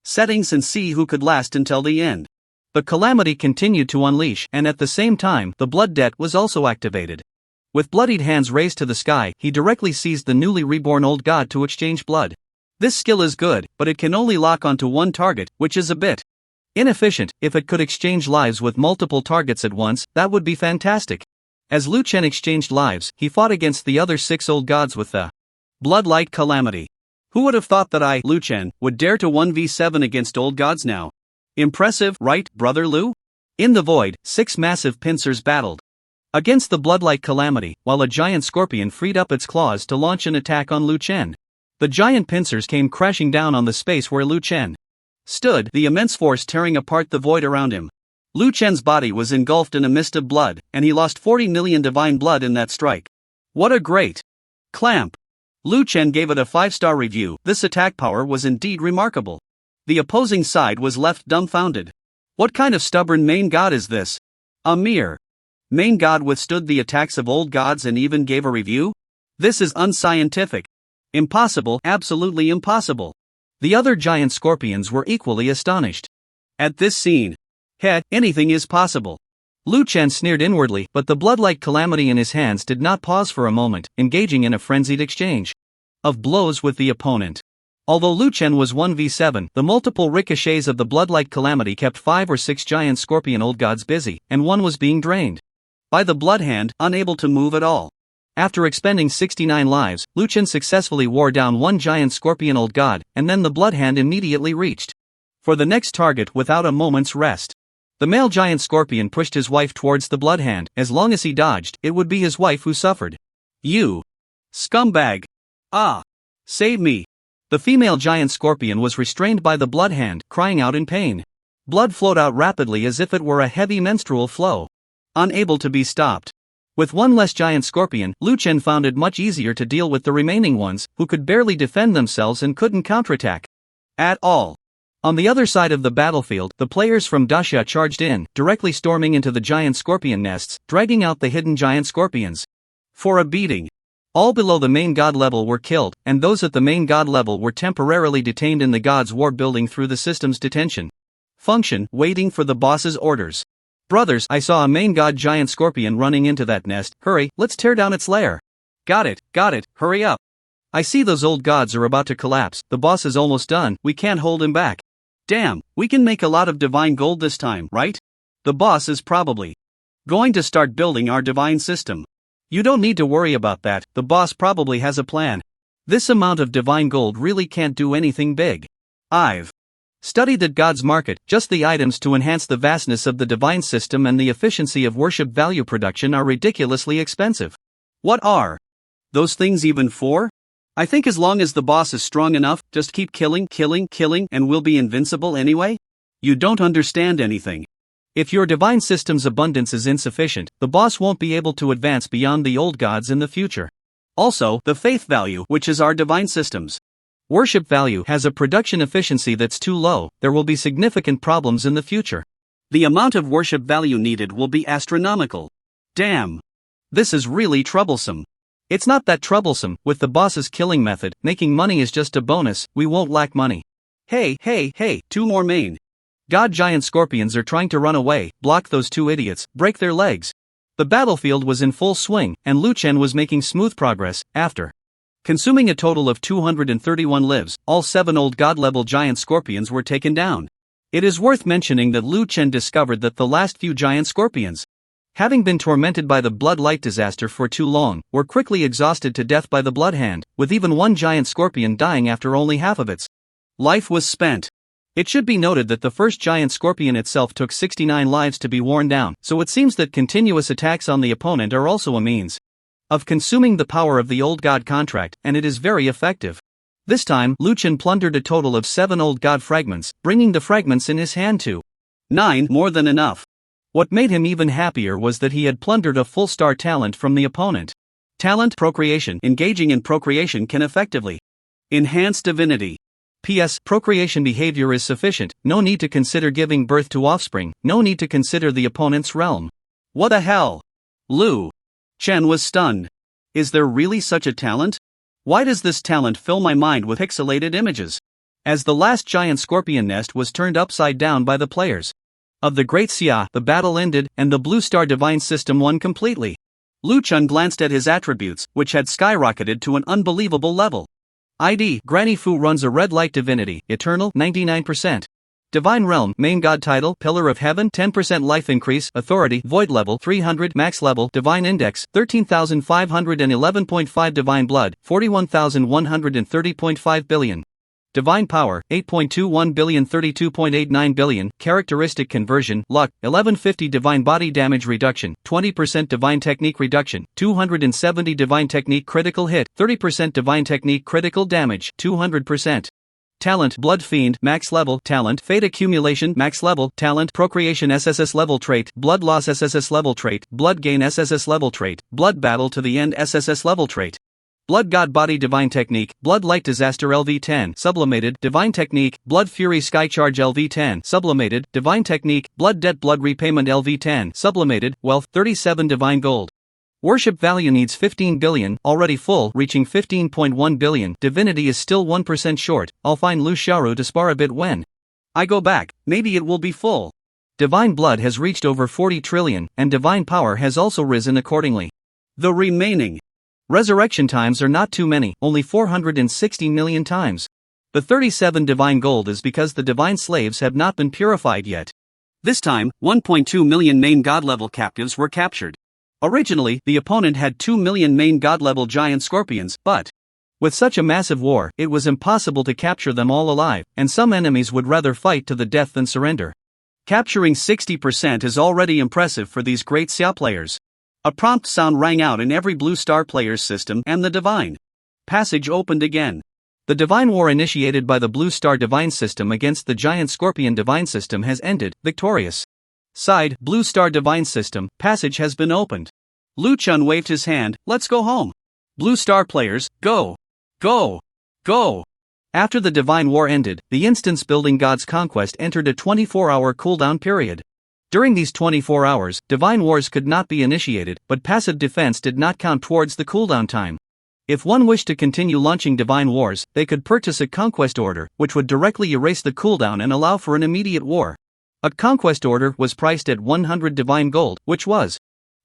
settings and see who could last until the end. The calamity continued to unleash, and at the same time, the blood debt was also activated. With bloodied hands raised to the sky, he directly seized the newly reborn old god to exchange blood. This skill is good, but it can only lock onto one target, which is a bit inefficient. If it could exchange lives with multiple targets at once, that would be fantastic. As Lu Chen exchanged lives, he fought against the other 6 old gods with the blood-like calamity. Who would have thought that I, Lu Chen, would dare to 1v7 against old gods now? Impressive, right, brother Lu? In the void, 6 massive pincers battled against the blood-like calamity, while a giant scorpion freed up its claws to launch an attack on Lu Chen. The giant pincers came crashing down on the space where Lu Chen stood, the immense force tearing apart the void around him. Lu Chen's body was engulfed in a mist of blood, and he lost 40 million divine blood in that strike. What a great clamp! Lu Chen gave it a 5-star review. This attack power was indeed remarkable. The opposing side was left dumbfounded. What kind of stubborn main god is this? A mere main god withstood the attacks of old gods and even gave a review? This is unscientific. Impossible, absolutely impossible. The other giant scorpions were equally astonished. At this scene, anything is possible. Lu Chen sneered inwardly, but the blood-like calamity in his hands did not pause for a moment, engaging in a frenzied exchange of blows with the opponent. Although Lu Chen was 1v7, the multiple ricochets of the blood-like calamity kept 5 or 6 giant scorpion old gods busy, and one was being drained by the blood hand, unable to move at all. After expending 69 lives, Lu Chen successfully wore down one giant scorpion old god, and then the blood hand immediately reached for the next target without a moment's rest. The male giant scorpion pushed his wife towards the blood hand. As long as he dodged, it would be his wife who suffered. You scumbag! Ah! Save me! The female giant scorpion was restrained by the blood hand, crying out in pain. Blood flowed out rapidly as if it were a heavy menstrual flow, unable to be stopped. With one less giant scorpion, Lu Chen found it much easier to deal with the remaining ones, who could barely defend themselves and couldn't counterattack at all. On the other side of the battlefield, the players from Daxia charged in, directly storming into the giant scorpion nests, dragging out the hidden giant scorpions. For a beating. All below the main god level were killed, and those at the main god level were temporarily detained in the god's war building through the system's detention function, waiting for the boss's orders. Brothers, I saw a main god giant scorpion running into that nest. Hurry, let's tear down its lair. Got it, hurry up. I see those old gods are about to collapse, the boss is almost done, we can't hold him back. Damn, we can make a lot of divine gold this time, right? The boss is probably going to start building our divine system. You don't need to worry about that, the boss probably has a plan. This amount of divine gold really can't do anything big. I've studied that God's market, just the items to enhance the vastness of the divine system and the efficiency of worship value production are ridiculously expensive. What are those things even for? I think as long as the boss is strong enough, just keep killing, and we'll be invincible anyway? You don't understand anything. If your divine system's abundance is insufficient, the boss won't be able to advance beyond the old gods in the future. Also, the faith value, which is our divine system's worship value, has a production efficiency that's too low. There will be significant problems in the future. The amount of worship value needed will be astronomical. Damn. This is really troublesome. It's not that troublesome, with the boss's killing method, making money is just a bonus, we won't lack money. Hey, 2 more main god giant scorpions are trying to run away, block those 2 idiots, break their legs. The battlefield was in full swing, and Lu Chen was making smooth progress. After consuming a total of 231 lives, all 7 old god-level giant scorpions were taken down. It is worth mentioning that Lu Chen discovered that the last few giant scorpions, having been tormented by the blood light disaster for too long, were quickly exhausted to death by the blood hand, with even one giant scorpion dying after only half of its life was spent. It should be noted that the first giant scorpion itself took 69 lives to be worn down, so it seems that continuous attacks on the opponent are also a means of consuming the power of the old god contract, and it is very effective. This time, Lu Chen plundered a total of 7 old god fragments, bringing the fragments in his hand to 9, more than enough. What made him even happier was that he had plundered a full star talent from the opponent. Talent procreation. Engaging in procreation can effectively enhance divinity. P.S. Procreation behavior is sufficient, no need to consider giving birth to offspring, no need to consider the opponent's realm. What the hell? Lu Chen was stunned. Is there really such a talent? Why does this talent fill my mind with pixelated images? As the last giant scorpion nest was turned upside down by the players of the Great Xia, the battle ended, and the Blue Star Divine System won completely. Lu Chen glanced at his attributes, which had skyrocketed to an unbelievable level. ID, Granny Fu runs a red light divinity, eternal, 99%. Divine Realm, main god title, Pillar of Heaven, 10% life increase, authority, void level, 300, max level, divine index, 13,511.5 divine blood, 41,130.5 billion. Divine power, 8.21 billion, 32.89 billion, characteristic conversion, luck, 1150 divine body damage reduction, 20% divine technique reduction, 270 divine technique critical hit, 30% divine technique critical damage, 200%. Talent, Blood Fiend, max level, talent, Fate Accumulation, max level, talent, Procreation SSS level trait, Blood Loss SSS level trait, Blood Gain SSS level trait, Blood Battle to the End SSS level trait. Blood God Body Divine Technique, Blood Light Disaster LV10, Sublimated, Divine Technique, Blood Fury Skycharge LV10, Sublimated, Divine Technique, Blood Debt Blood Repayment LV10, Sublimated, Wealth, 37 Divine Gold. Worship value needs 15 billion, already full, reaching 15.1 billion, divinity is still 1% short, I'll find Lu Xiaoru to spar a bit when I go back, maybe it will be full. Divine blood has reached over 40 trillion, and divine power has also risen accordingly. The remaining resurrection times are not too many, only 460 million times. The 37 divine gold is because the divine slaves have not been purified yet. This time, 1.2 million main god-level captives were captured. Originally, the opponent had 2 million main god-level giant scorpions, but with such a massive war, it was impossible to capture them all alive, and some enemies would rather fight to the death than surrender. Capturing 60% is already impressive for these great Xia players. A prompt sound rang out in every Blue Star player's system, and the divine passage opened again. The divine war initiated by the Blue Star divine system against the giant scorpion divine system has ended, victorious. Side, Blue Star divine system, passage has been opened. Lu Chen waved his hand, let's go home. Blue Star players, go! Go! Go! After the divine war ended, the instance building God's Conquest entered a 24-hour cooldown period. During these 24 hours, Divine Wars could not be initiated, but passive defense did not count towards the cooldown time. If one wished to continue launching Divine Wars, they could purchase a conquest order, which would directly erase the cooldown and allow for an immediate war. A conquest order was priced at 100 Divine Gold, which was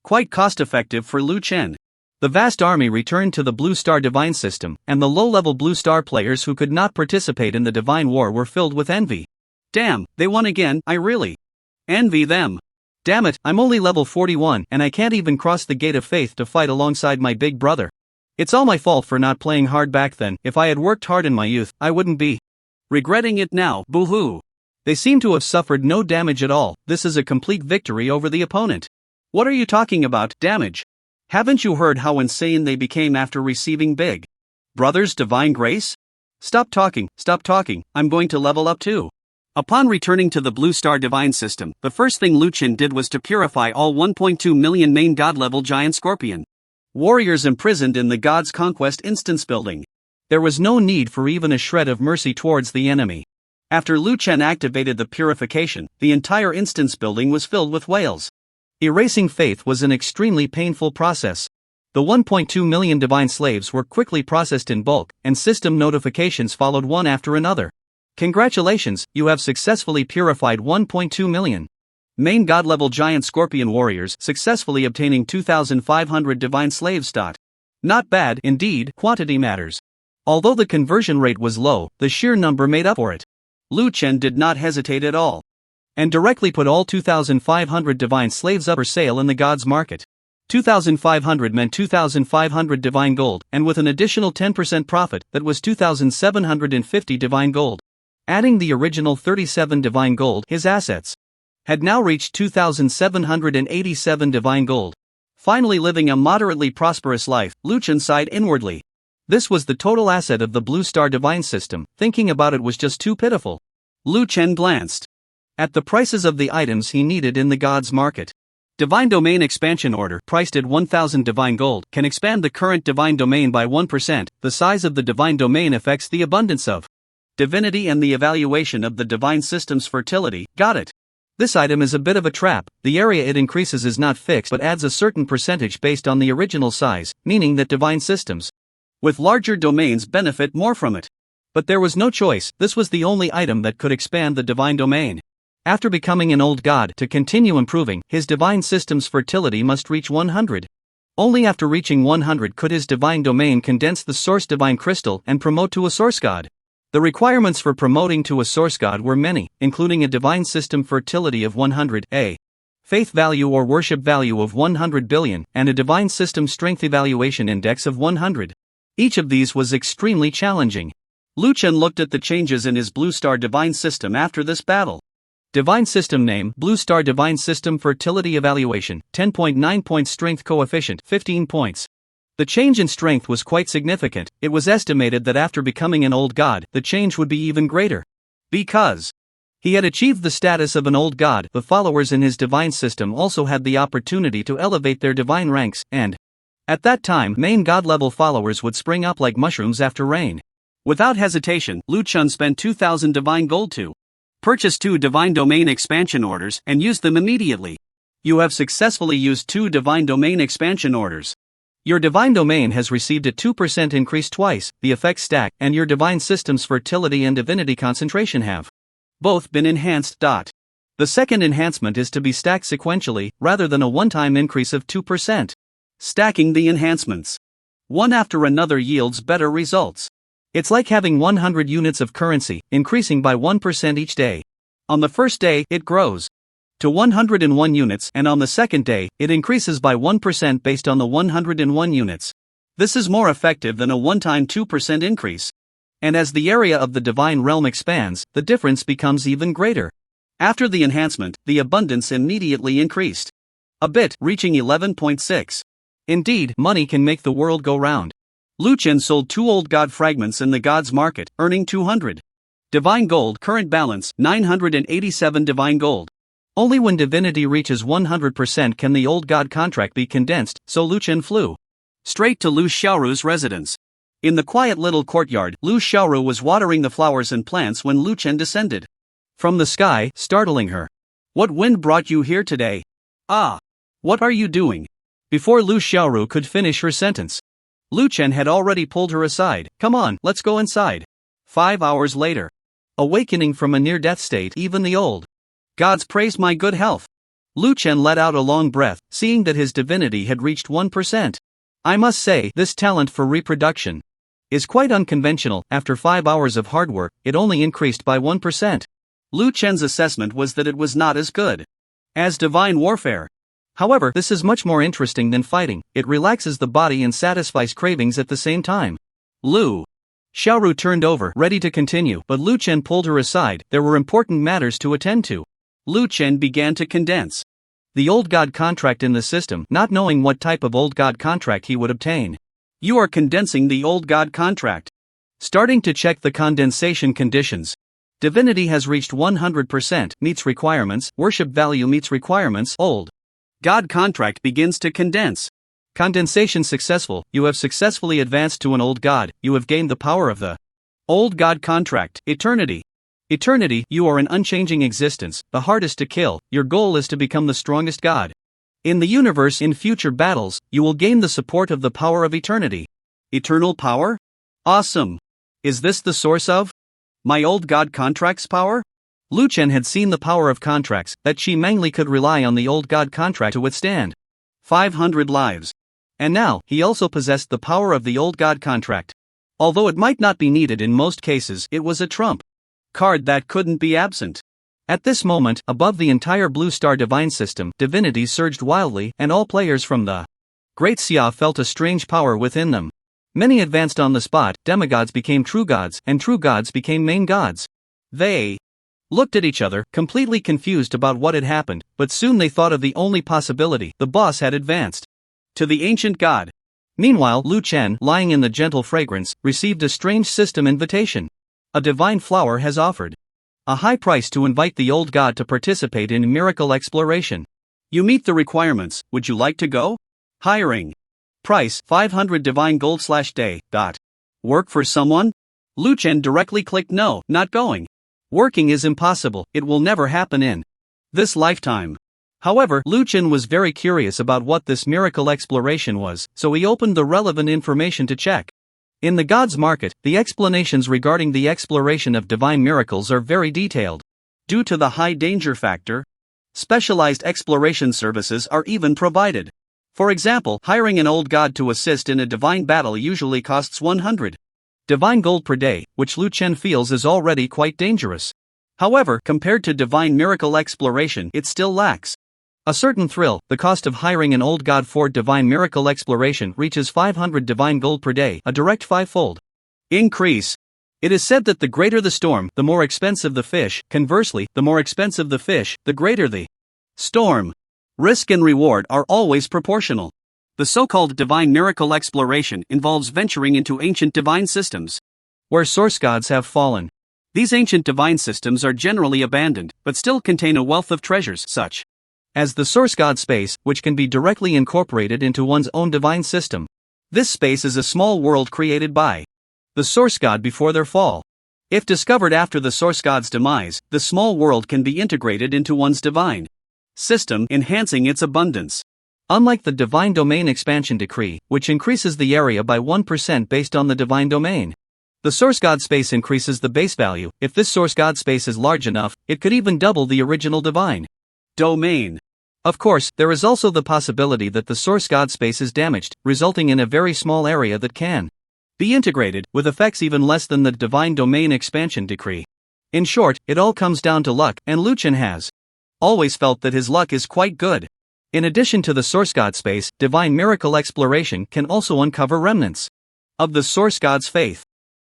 quite cost-effective for Lu Chen. The vast army returned to the Blue Star Divine system, and the low-level Blue Star players who could not participate in the Divine War were filled with envy. Damn, they won again, I really envy them. Damn it, I'm only level 41 and I can't even cross the gate of faith to fight alongside my big brother. It's all my fault for not playing hard back then. If I had worked hard in my youth, I wouldn't be regretting it now, boo-hoo. They seem to have suffered no damage at all. This is a complete victory over the opponent. What are you talking about, damage? Haven't you heard how insane they became after receiving Big Brother's divine grace? Stop talking, I'm going to level up too. Upon returning to the Blue Star Divine system, the first thing Lu Chen did was to purify all 1.2 million main god-level giant scorpion warriors imprisoned in the God's Conquest instance building. There was no need for even a shred of mercy towards the enemy. After Lu Chen activated the purification, the entire instance building was filled with whales. Erasing faith was an extremely painful process. The 1.2 million divine slaves were quickly processed in bulk, and system notifications followed one after another. Congratulations, you have successfully purified 1.2 million main god-level giant scorpion warriors, successfully obtaining 2,500 divine slaves. Not bad, indeed, quantity matters. Although the conversion rate was low, the sheer number made up for it. Lu Chen did not hesitate at all, and directly put all 2,500 divine slaves up for sale in the gods market. 2,500 meant 2,500 divine gold, and with an additional 10% profit, that was 2,750 divine gold. Adding the original 37 divine gold, his assets had now reached 2,787 divine gold. Finally living a moderately prosperous life, Lu Chen sighed inwardly. This was the total asset of the Blue Star Divine system. Thinking about it was just too pitiful. Lu Chen glanced at the prices of the items he needed in the gods market. Divine Domain Expansion Order, priced at 1,000 divine gold, can expand the current divine domain by 1%. The size of the divine domain affects the abundance of divinity and the evaluation of the divine system's fertility. Got it. This item is a bit of a trap. The area it increases is not fixed but adds a certain percentage based on the original size, meaning that divine systems with larger domains benefit more from it. But there was no choice. This was the only item that could expand the divine domain. After becoming an old god, to continue improving, his divine system's fertility must reach 100. Only after reaching 100 could his divine domain condense the source divine crystal and promote to a source god. The requirements for promoting to a source god were many, including a divine system fertility of 100, a faith value or worship value of 100 billion, and a divine system strength evaluation index of 100. Each of these was extremely challenging. Lu Chen looked at the changes in his Blue Star Divine system after this battle. Divine System Name, Blue Star Divine System Fertility Evaluation, 10.9 points Strength Coefficient, 15 points. The change in strength was quite significant. It was estimated that after becoming an old god, the change would be even greater. Because he had achieved the status of an old god, the followers in his divine system also had the opportunity to elevate their divine ranks, and at that time, main god-level followers would spring up like mushrooms after rain. Without hesitation, Lu Chen spent 2,000 divine gold to purchase 2 divine domain expansion orders and use them immediately. You have successfully used 2 divine domain expansion orders. Your divine domain has received a 2% increase twice. The effects stack, and your divine system's fertility and divinity concentration have both been enhanced. The second enhancement is to be stacked sequentially, rather than a one-time increase of 2%. Stacking the enhancements one after another yields better results. It's like having 100 units of currency, increasing by 1% each day. On the first day, it grows to 101 units, and on the second day, it increases by 1% based on the 101 units. This is more effective than a one-time 2% increase. And as the area of the divine realm expands, the difference becomes even greater. After the enhancement, the abundance immediately increased a bit, reaching 11.6. Indeed, money can make the world go round. Lu Chen sold 2 old god fragments in the gods market, earning 200 divine gold. Current balance, 987 divine gold. Only when divinity reaches 100% can the old god contract be condensed, so Lu Chen flew straight to Lu Xiaoru's residence. In the quiet little courtyard, Lu Xiaoru was watering the flowers and plants when Lu Chen descended from the sky, startling her. What wind brought you here today? Ah. What are you doing? Before Lu Xiaoru could finish her sentence, Lu Chen had already pulled her aside. Come on, let's go inside. 5 hours later. Awakening from a near-death state, even the old gods praised my good health. Lu Chen let out a long breath, seeing that his divinity had reached 1%. I must say, this talent for reproduction is quite unconventional. After 5 hours of hard work, it only increased by 1%. Lu Chen's assessment was that it was not as good as divine warfare. However, this is much more interesting than fighting. It relaxes the body and satisfies cravings at the same time. Lu Xiaoru turned over, ready to continue, but Lu Chen pulled her aside. There were important matters to attend to. Lu Chen began to condense the old god contract in the system, not knowing what type of old god contract he would obtain. You are condensing the old god contract. Starting to check the condensation conditions. Divinity has reached 100%, meets requirements, worship value meets requirements, old god contract begins to condense. Condensation successful, you have successfully advanced to an old god, you have gained the power of the old god contract, eternity. Eternity, you are an unchanging existence, the hardest to kill, your goal is to become the strongest god. In the universe, in future battles, you will gain the support of the power of eternity. Eternal power? Awesome. Is this the source of my old god contract's power? Lu Chen had seen the power of contracts, that Qi Mangli could rely on the old god contract to withstand 500 lives. And now, he also possessed the power of the old god contract. Although it might not be needed in most cases, it was a trump card that couldn't be absent. At this moment, above the entire Blue Star Divine System, divinities surged wildly, and all players from the Great Xia felt a strange power within them. Many advanced on the spot, demigods became true gods, and true gods became main gods. They looked at each other, completely confused about what had happened, but soon they thought of the only possibility: the boss had advanced to the ancient god. Meanwhile, Lu Chen, lying in the gentle fragrance, received a strange system invitation. A divine flower has offered a high price to invite the old god to participate in miracle exploration. You meet the requirements, would you like to go? Hiring. Price, 500 divine gold/day. Work for someone? Lu Chen directly clicked no, not going. Working is impossible, it will never happen in this lifetime. However, Lu Chen was very curious about what this miracle exploration was, so he opened the relevant information to check. In the God's Market, the explanations regarding the exploration of divine miracles are very detailed. Due to the high danger factor, specialized exploration services are even provided. For example, hiring an old god to assist in a divine battle usually costs 100 divine gold per day, which Lu Chen feels is already quite dangerous. However, compared to divine miracle exploration, it still lacks a certain thrill. The cost of hiring an old god for divine miracle exploration reaches 500 divine gold per day, a direct 5-fold increase. It is said that the greater the storm, the more expensive the fish. Conversely, the more expensive the fish, the greater the storm. Risk and reward are always proportional. The so-called divine miracle exploration involves venturing into ancient divine systems where source gods have fallen. These ancient divine systems are generally abandoned, but still contain a wealth of treasures, such as the source god space, which can be directly incorporated into one's own divine system. This space is a small world created by the source god before their fall. If discovered after the source god's demise, the small world can be integrated into one's divine system, enhancing its abundance. Unlike the Divine Domain Expansion Decree, which increases the area by 1% based on the divine domain, the source god space increases the base value. If this source god space is large enough, it could even double the original divine domain. Of course, there is also the possibility that the source god space is damaged, resulting in a very small area that can be integrated, with effects even less than the Divine Domain Expansion Decree. In short, it all comes down to luck, and Lu Chen has always felt that his luck is quite good. In addition to the source god space, divine miracle exploration can also uncover remnants of the source god's faith.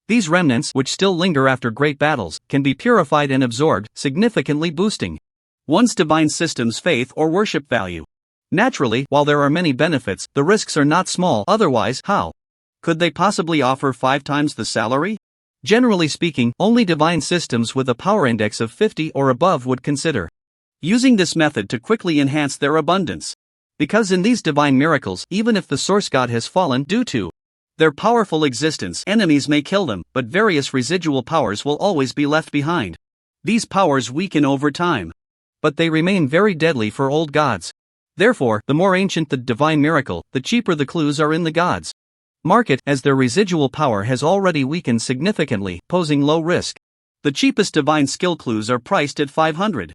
These remnants, which still linger after great battles, can be purified and absorbed, significantly boosting one's divine system's faith or worship value. Naturally, while there are many benefits, the risks are not small. Otherwise, how could they possibly offer 5 times the salary? Generally speaking, only divine systems with a power index of 50 or above would consider using this method to quickly enhance their abundance. Because in these divine miracles, even if the source god has fallen due to their powerful existence, enemies may kill them, but various residual powers will always be left behind. These powers weaken over time. but they remain very deadly for old gods. Therefore, the more ancient the divine miracle, the cheaper the clues are in the gods' market, as their residual power has already weakened significantly, posing low risk. The cheapest divine skill clues are priced at 500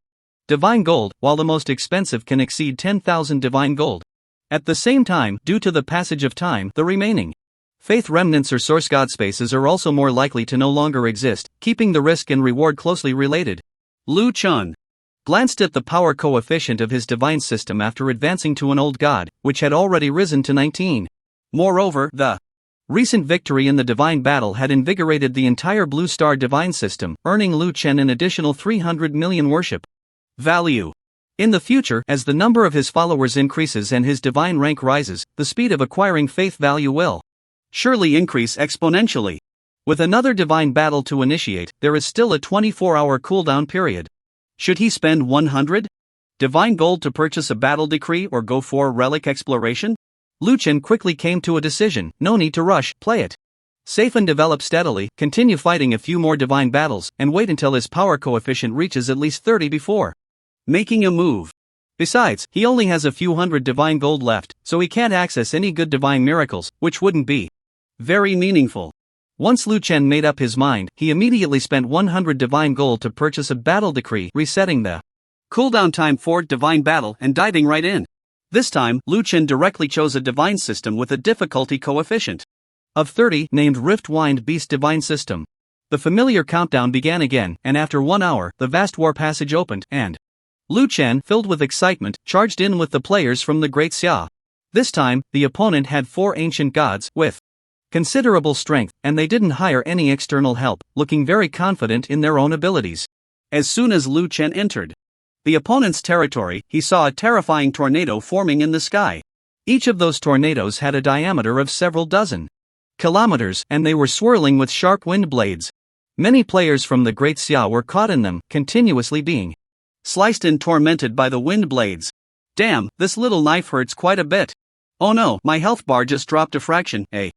divine gold, while the most expensive can exceed 10,000 divine gold. At the same time, due to the passage of time, the remaining faith remnants or source god spaces are also more likely to no longer exist, keeping the risk and reward closely related. Lu Chun glanced at the power coefficient of his divine system after advancing to an old god, which had already risen to 19. Moreover, the recent victory in the divine battle had invigorated the entire Blue Star divine system, earning Lu Chen an additional 300 million worship value. In the future, as the number of his followers increases and his divine rank rises, the speed of acquiring faith value will surely increase exponentially. With another divine battle to initiate, there is still a 24-hour cooldown period. Should he spend 100 divine gold to purchase a battle decree or go for relic exploration? Lu Chen quickly came to a decision. No need to rush, play it safe and develop steadily, continue fighting a few more divine battles, and wait until his power coefficient reaches at least 30 before making a move. Besides, he only has a few hundred divine gold left, so he can't access any good divine miracles, which wouldn't be very meaningful. Once Lu Chen made up his mind, he immediately spent 100 divine gold to purchase a battle decree, resetting the cooldown time for divine battle and diving right in. This time, Lu Chen directly chose a divine system with a difficulty coefficient of 30, named Riftwind Beast Divine System. The familiar countdown began again, and after 1 hour, the vast war passage opened, and Lu Chen, filled with excitement, charged in with the players from the Great Xia. This time, the opponent had 4 ancient gods, with considerable strength, and they didn't hire any external help, looking very confident in their own abilities. As soon as Lu Chen entered the opponent's territory, he saw a terrifying tornado forming in the sky. Each of those tornadoes had a diameter of several dozen kilometers, and they were swirling with sharp wind blades. Many players from the Great Xia were caught in them, continuously being sliced and tormented by the wind blades. Damn, this little knife hurts quite a bit. Oh no, my health bar just dropped a fraction, a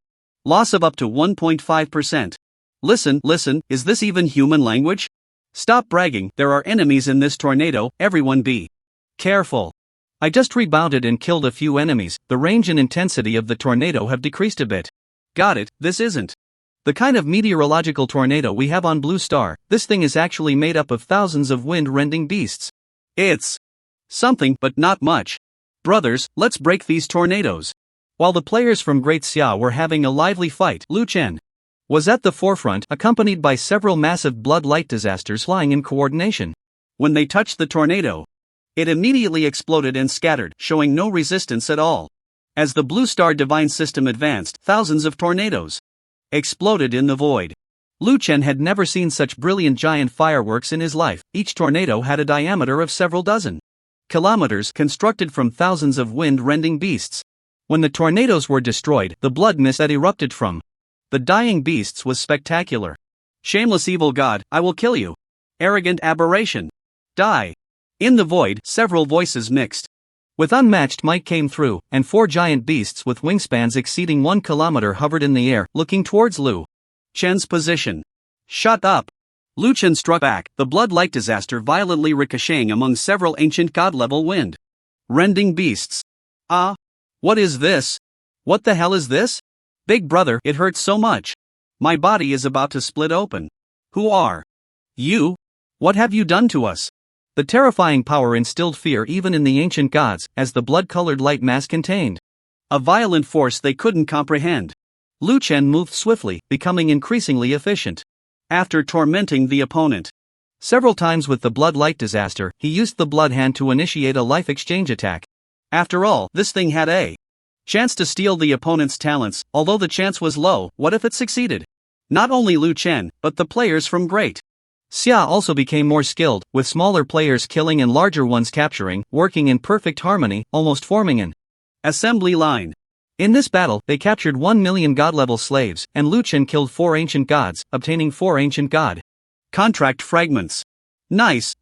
loss of up to 1.5%. Listen, is this even human language? Stop bragging, there are enemies in this tornado, everyone be careful. I just rebounded and killed a few enemies, the range and intensity of the tornado have decreased a bit. Got it, this isn't the kind of meteorological tornado we have on Blue Star. This thing is actually made up of thousands of wind-rending beasts. It's something, but not much. Brothers, let's break these tornadoes. While the players from Great Xia were having a lively fight, Lu Chen was at the forefront, accompanied by several massive blood light disasters flying in coordination. When they touched the tornado, it immediately exploded and scattered, showing no resistance at all. As the Blue Star divine system advanced, thousands of tornadoes exploded in the void. Lu Chen had never seen such brilliant giant fireworks in his life. Each tornado had a diameter of several dozen kilometers, constructed from thousands of wind-rending beasts. When the tornadoes were destroyed, the blood mist that erupted from the dying beasts was spectacular. Shameless evil god, I will kill you. Arrogant aberration. Die. In the void, several voices mixed with unmatched might came through, and 4 giant beasts with wingspans exceeding 1 kilometer hovered in the air, looking towards Lu Chen's position. Shut up. Lu Chen struck back, the blood light disaster violently ricocheting among several ancient god-level wind-rending beasts. Ah. What is this? What the hell is this? Big brother, it hurts so much. My body is about to split open. Who are you? What have you done to us? The terrifying power instilled fear even in the ancient gods, as the blood-colored light mass contained a violent force they couldn't comprehend. Lu Chen moved swiftly, becoming increasingly efficient. After tormenting the opponent several times with the blood light disaster, he used the blood hand to initiate a life exchange attack. After all, this thing had a chance to steal the opponent's talents. Although the chance was low, what if it succeeded? Not only Lu Chen, but the players from Great Xia also became more skilled, with smaller players killing and larger ones capturing, working in perfect harmony, almost forming an assembly line. In this battle, they captured 1 million god-level slaves, and Lu Chen killed 4 ancient gods, obtaining 4 ancient god contract fragments. Nice.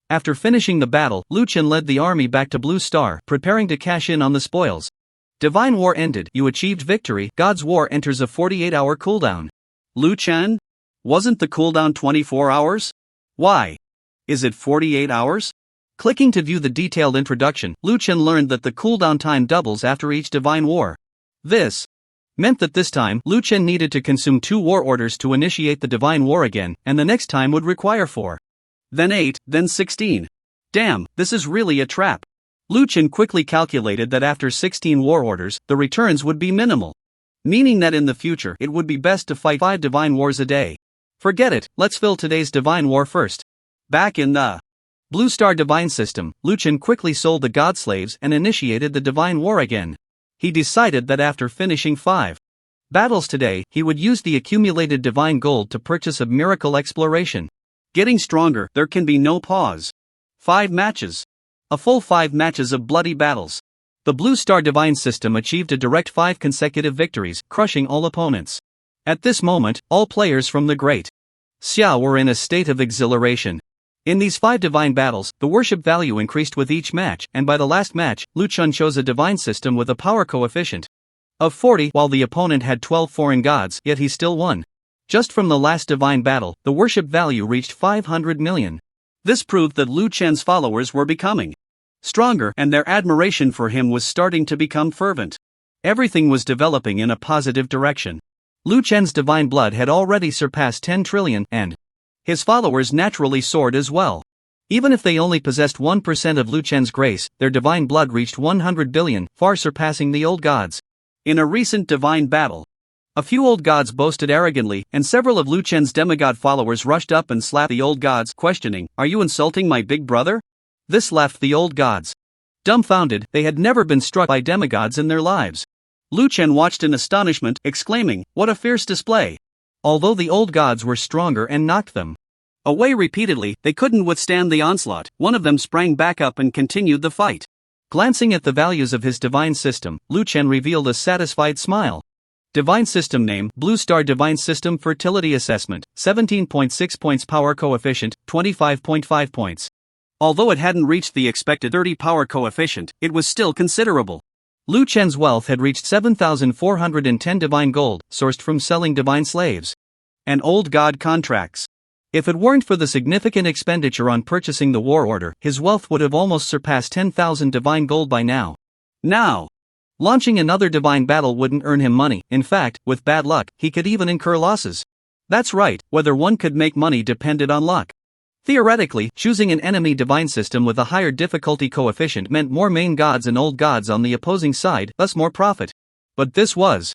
After finishing the battle, Lu Chen led the army back to Blue Star, preparing to cash in on the spoils. Divine War ended, you achieved victory, God's War enters a 48-hour cooldown. Lu Chen? Wasn't the cooldown 24 hours? Why is it 48 hours? Clicking to view the detailed introduction, Lu Chen learned that the cooldown time doubles after each divine war. This meant that this time, Lu Chen needed to consume 2 war orders to initiate the divine war again, and the next time would require 4. Then 8, then 16. Damn, this is really a trap. Lu Chen quickly calculated that after 16 war orders, the returns would be minimal. Meaning that in the future it would be best to fight 5 divine wars a day. Forget it, let's fill today's divine war first. Back in the Blue Star Divine System, Lu Chen quickly sold the god slaves and initiated the divine war again. He decided that after finishing 5 battles today, he would use the accumulated divine gold to purchase a miracle exploration. Getting stronger, there can be no pause. 5 matches. A full 5 matches of bloody battles. The Blue Star Divine System achieved a direct 5 consecutive victories, crushing all opponents. At this moment, all players from the Great Xia were in a state of exhilaration. In these 5 divine battles, the worship value increased with each match, and by the last match, Lu Chen chose a divine system with a power coefficient of 40, while the opponent had 12 foreign gods, yet he still won. Just from the last divine battle, the worship value reached 500 million. This proved that Lu Chen's followers were becoming stronger, and their admiration for him was starting to become fervent. Everything was developing in a positive direction. Lu Chen's divine blood had already surpassed 10 trillion, and his followers naturally soared as well. Even if they only possessed 1% of Lu Chen's grace, their divine blood reached 100 billion, far surpassing the old gods. In a recent divine battle, a few old gods boasted arrogantly, and several of Lu Chen's demigod followers rushed up and slapped the old gods, questioning, "Are you insulting my big brother?" This left the old gods dumbfounded. They had never been struck by demigods in their lives. Lu Chen watched in astonishment, exclaiming, "What a fierce display!" Although the old gods were stronger and knocked them away repeatedly, they couldn't withstand the onslaught. One of them sprang back up and continued the fight. Glancing at the values of his divine system, Lu Chen revealed a satisfied smile. Divine system name: Blue Star Divine System. Fertility assessment: 17.6 points. Power coefficient: 25.5 points. Although it hadn't reached the expected 30 power coefficient, it was still considerable. Lu Chen's wealth had reached 7,410 divine gold, sourced from selling divine slaves and old god contracts. If it weren't for the significant expenditure on purchasing the war order, his wealth would have almost surpassed 10,000 divine gold by now. Launching another divine battle wouldn't earn him money. In fact, with bad luck, he could even incur losses. That's right, whether one could make money depended on luck. Theoretically, choosing an enemy divine system with a higher difficulty coefficient meant more main gods and old gods on the opposing side, thus more profit. But this was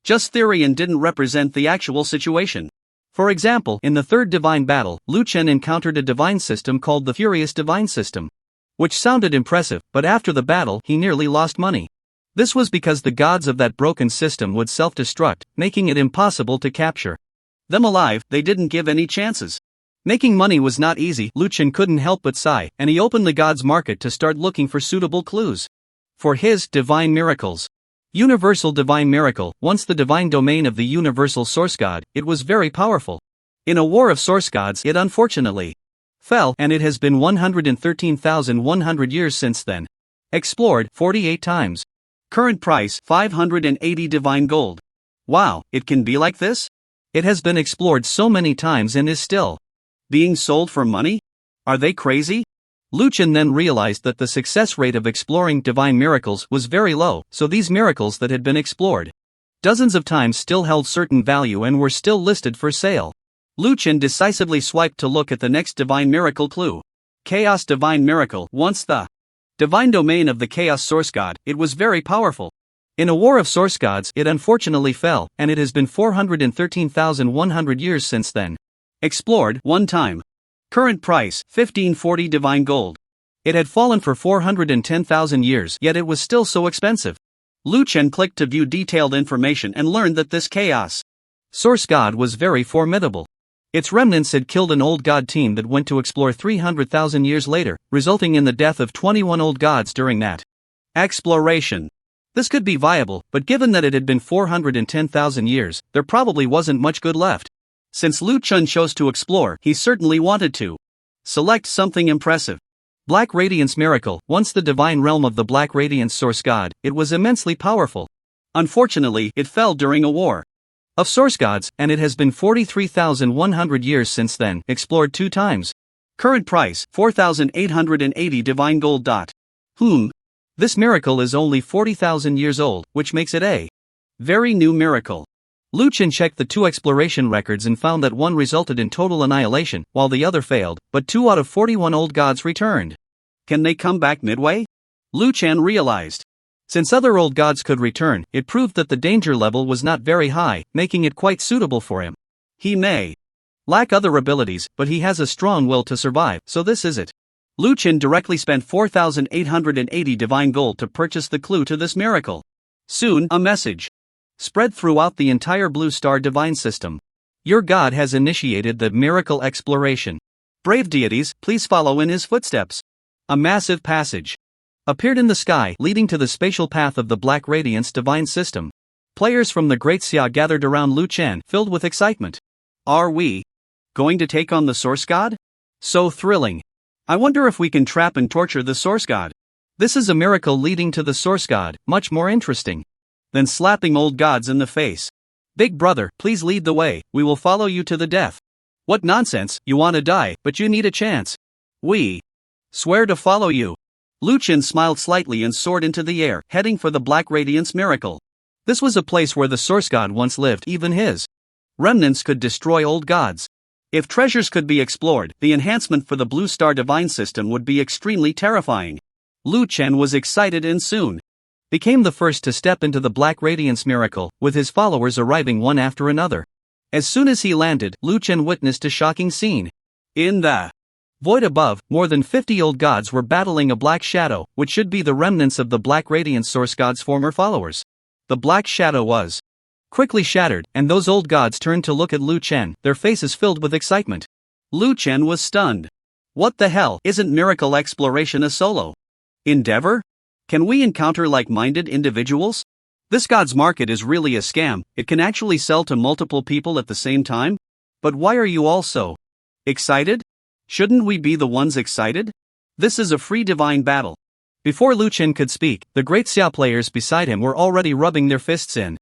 just theory and didn't represent the actual situation. For example, in the third divine battle, Lu Chen encountered a divine system called the Furious Divine System, which sounded impressive, but after the battle, he nearly lost money. This was because the gods of that broken system would self-destruct, making it impossible to capture them alive. They didn't give any chances. Making money was not easy. Lu Chen couldn't help but sigh, and he opened the gods' market to start looking for suitable clues for his divine miracles. Universal Divine Miracle. Once the divine domain of the universal source god, it was very powerful. In a war of source gods, it unfortunately fell, and it has been 113,100 years since then. Explored 48 times. Current price 580 divine gold. Wow, it can be like this? It has been explored so many times and is still being sold for money? Are they crazy? Lu Chen then realized that the success rate of exploring divine miracles was very low, so these miracles that had been explored dozens of times still held certain value and were still listed for sale. Lu Chen decisively swiped to look at the next divine miracle clue. Chaos Divine Miracle. Once the divine domain of the Chaos Source God, it was very powerful. In a war of source gods, it unfortunately fell, and it has been 413,100 years since then. Explored one time. Current price 1540 divine gold. It had fallen for 410,000 years, yet it was still so expensive. Lu Chen clicked to view detailed information and learned that this chaos source god was very formidable. Its remnants had killed an old god team that went to explore 300,000 years later, resulting in the death of 21 old gods during that exploration. This could be viable, but given that it had been 410,000 years, there probably wasn't much good left. Since Lu Chen chose to explore, he certainly wanted to select something impressive. Black Radiance Miracle. Once the divine realm of the Black Radiance Source God, it was immensely powerful. Unfortunately, it fell during a war of source gods, and it has been 43,100 years since then. Explored 2 times. Current price, 4,880 divine gold. This miracle is only 40,000 years old, which makes it a very new miracle. Lu Chen checked the 2 exploration records and found that one resulted in total annihilation, while the other failed, but 2 out of 41 old gods returned. Can they come back midway? Lu Chen realized. Since other old gods could return, it proved that the danger level was not very high, making it quite suitable for him. He may lack other abilities, but he has a strong will to survive, so this is it. Lu Chen directly spent 4,880 divine gold to purchase the clue to this miracle. Soon, a message spread throughout the entire Blue Star divine system. Your god has initiated the miracle exploration. Brave deities, please follow in his footsteps. A massive passage appeared in the sky, leading to the spatial path of the Black Radiance divine system. Players from the Great Xia gathered around Lu Chen, filled with excitement. Are we going to take on the Source God? So thrilling. I wonder if we can trap and torture the Source God. This is a miracle leading to the Source God, much more interesting than slapping old gods in the face. Big brother, please lead the way, we will follow you to the death. What nonsense, you want to die, but you need a chance. We swear to follow you. Lu Chen smiled slightly and soared into the air, heading for the Black Radiance miracle. This was a place where the Source God once lived, even his remnants could destroy old gods. If treasures could be explored, the enhancement for the Blue Star divine system would be extremely terrifying. Lu Chen was excited and soon became the first to step into the Black Radiance miracle, with his followers arriving one after another. As soon as he landed, Lu Chen witnessed a shocking scene. In the void above, more than 50 old gods were battling a black shadow, which should be the remnants of the Black Radiance Source God's former followers. The black shadow was quickly shattered, and those old gods turned to look at Lu Chen, their faces filled with excitement. Lu Chen was stunned. What the hell, isn't miracle exploration a solo endeavor? Can we encounter like-minded individuals? This god's market is really a scam, it can actually sell to multiple people at the same time? But why are you all so excited? Shouldn't we be the ones excited? This is a free divine battle. Before Lu Chen could speak, the Great Xia players beside him were already rubbing their fists in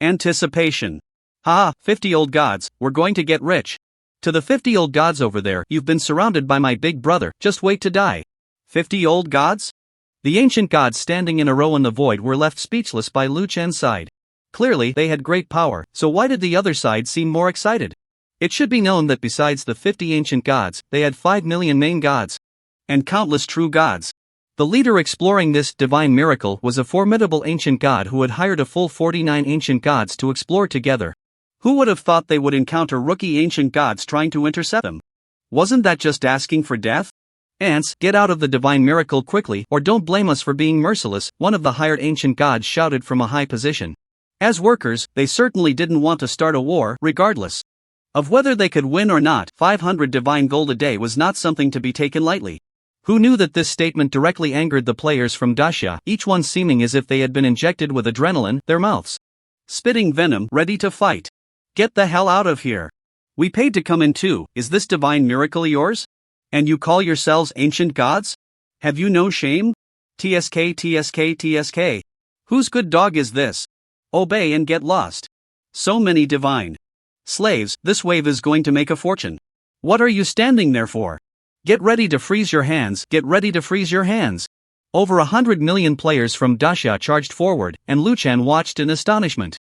anticipation. Haha, 50 old gods, we're going to get rich. To the 50 old gods over there, you've been surrounded by my big brother, just wait to die. 50 old gods? The ancient gods standing in a row in the void were left speechless by Lu Chen's side. Clearly, they had great power, so why did the other side seem more excited? It should be known that besides the 50 ancient gods, they had 5 million main gods and countless true gods. The leader exploring this divine miracle was a formidable ancient god who had hired a full 49 ancient gods to explore together. Who would have thought they would encounter rookie ancient gods trying to intercept them? Wasn't that just asking for death? Ants, get out of the divine miracle quickly, or don't blame us for being merciless, one of the hired ancient gods shouted from a high position. As workers, they certainly didn't want to start a war, regardless of whether they could win or not. 500 divine gold a day was not something to be taken lightly. Who knew that this statement directly angered the players from Daxia, each one seeming as if they had been injected with adrenaline, their mouths spitting venom, ready to fight. Get the hell out of here. We paid to come in too, is this divine miracle yours? And you call yourselves ancient gods? Have you no shame? TSK TSK TSK. Whose good dog is this? Obey and get lost. So many divine slaves, this wave is going to make a fortune. What are you standing there for? Get ready to freeze your hands, get ready to freeze your hands. Over 100 million players from Daxia charged forward, and Lu Chen watched in astonishment.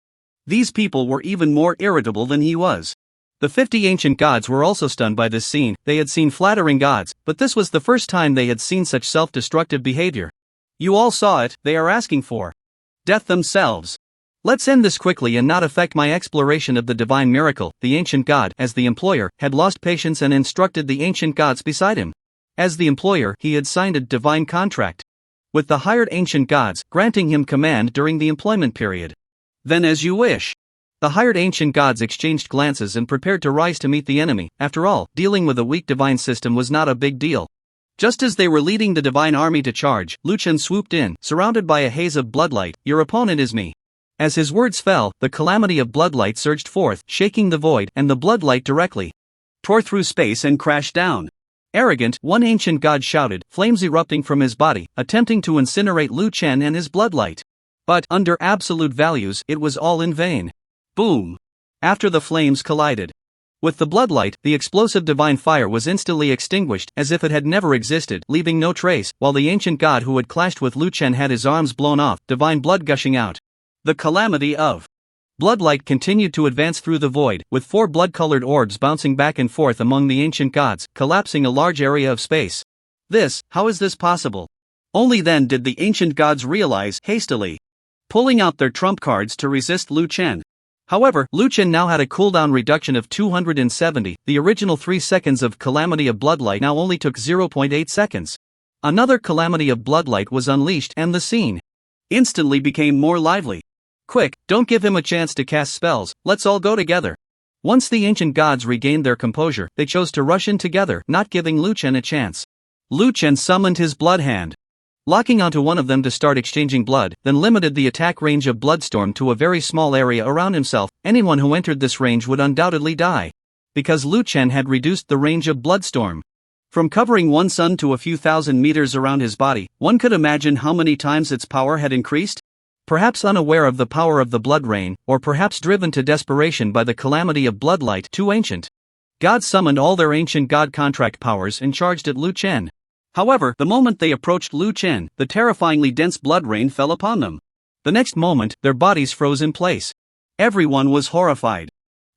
These people were even more irritable than he was. The 50 ancient gods were also stunned by this scene. They had seen flattering gods, but this was the first time they had seen such self-destructive behavior. You all saw it, they are asking for death themselves. Let's end this quickly and not affect my exploration of the divine miracle. The ancient god, as the employer, had lost patience and instructed the ancient gods beside him. As the employer, he had signed a divine contract with the hired ancient gods, granting him command during the employment period. Then as you wish. The hired ancient gods exchanged glances and prepared to rise to meet the enemy. After all, dealing with a weak divine system was not a big deal. Just as they were leading the divine army to charge, Lu Chen swooped in, surrounded by a haze of bloodlight. Your opponent is me. As his words fell, the calamity of bloodlight surged forth, shaking the void, and the bloodlight directly tore through space and crashed down. Arrogant, one ancient god shouted, flames erupting from his body, attempting to incinerate Lu Chen and his bloodlight. But, under absolute values, it was all in vain. Boom! After the flames collided, With the bloodlight, the explosive divine fire was instantly extinguished as if it had never existed, leaving no trace, while the ancient god who had clashed with Lu Chen had his arms blown off, divine blood gushing out. The calamity of bloodlight continued to advance through the void, with 4 blood-colored orbs bouncing back and forth among the ancient gods, collapsing a large area of space. How is this possible? Only then did the ancient gods realize, hastily pulling out their trump cards to resist Lu Chen. However, Lu Chen now had a cooldown reduction of 270, the original 3 seconds of Calamity of Bloodlight now only took 0.8 seconds. Another Calamity of Bloodlight was unleashed and the scene instantly became more lively. Quick, don't give him a chance to cast spells, let's all go together. Once the ancient gods regained their composure, they chose to rush in together, not giving Lu Chen a chance. Lu Chen summoned his blood hand, locking onto one of them to start exchanging blood, then limited the attack range of Bloodstorm to a very small area around himself. Anyone who entered this range would undoubtedly die, because Lu Chen had reduced the range of Bloodstorm from covering one sun to a few thousand meters around his body. One could imagine how many times its power had increased. Perhaps unaware of the power of the blood rain, or perhaps driven to desperation by the calamity of bloodlight, 2 ancient gods summoned all their ancient god contract powers and charged at Lu Chen. However, the moment they approached Lu Chen, the terrifyingly dense blood rain fell upon them. The next moment, their bodies froze in place. Everyone was horrified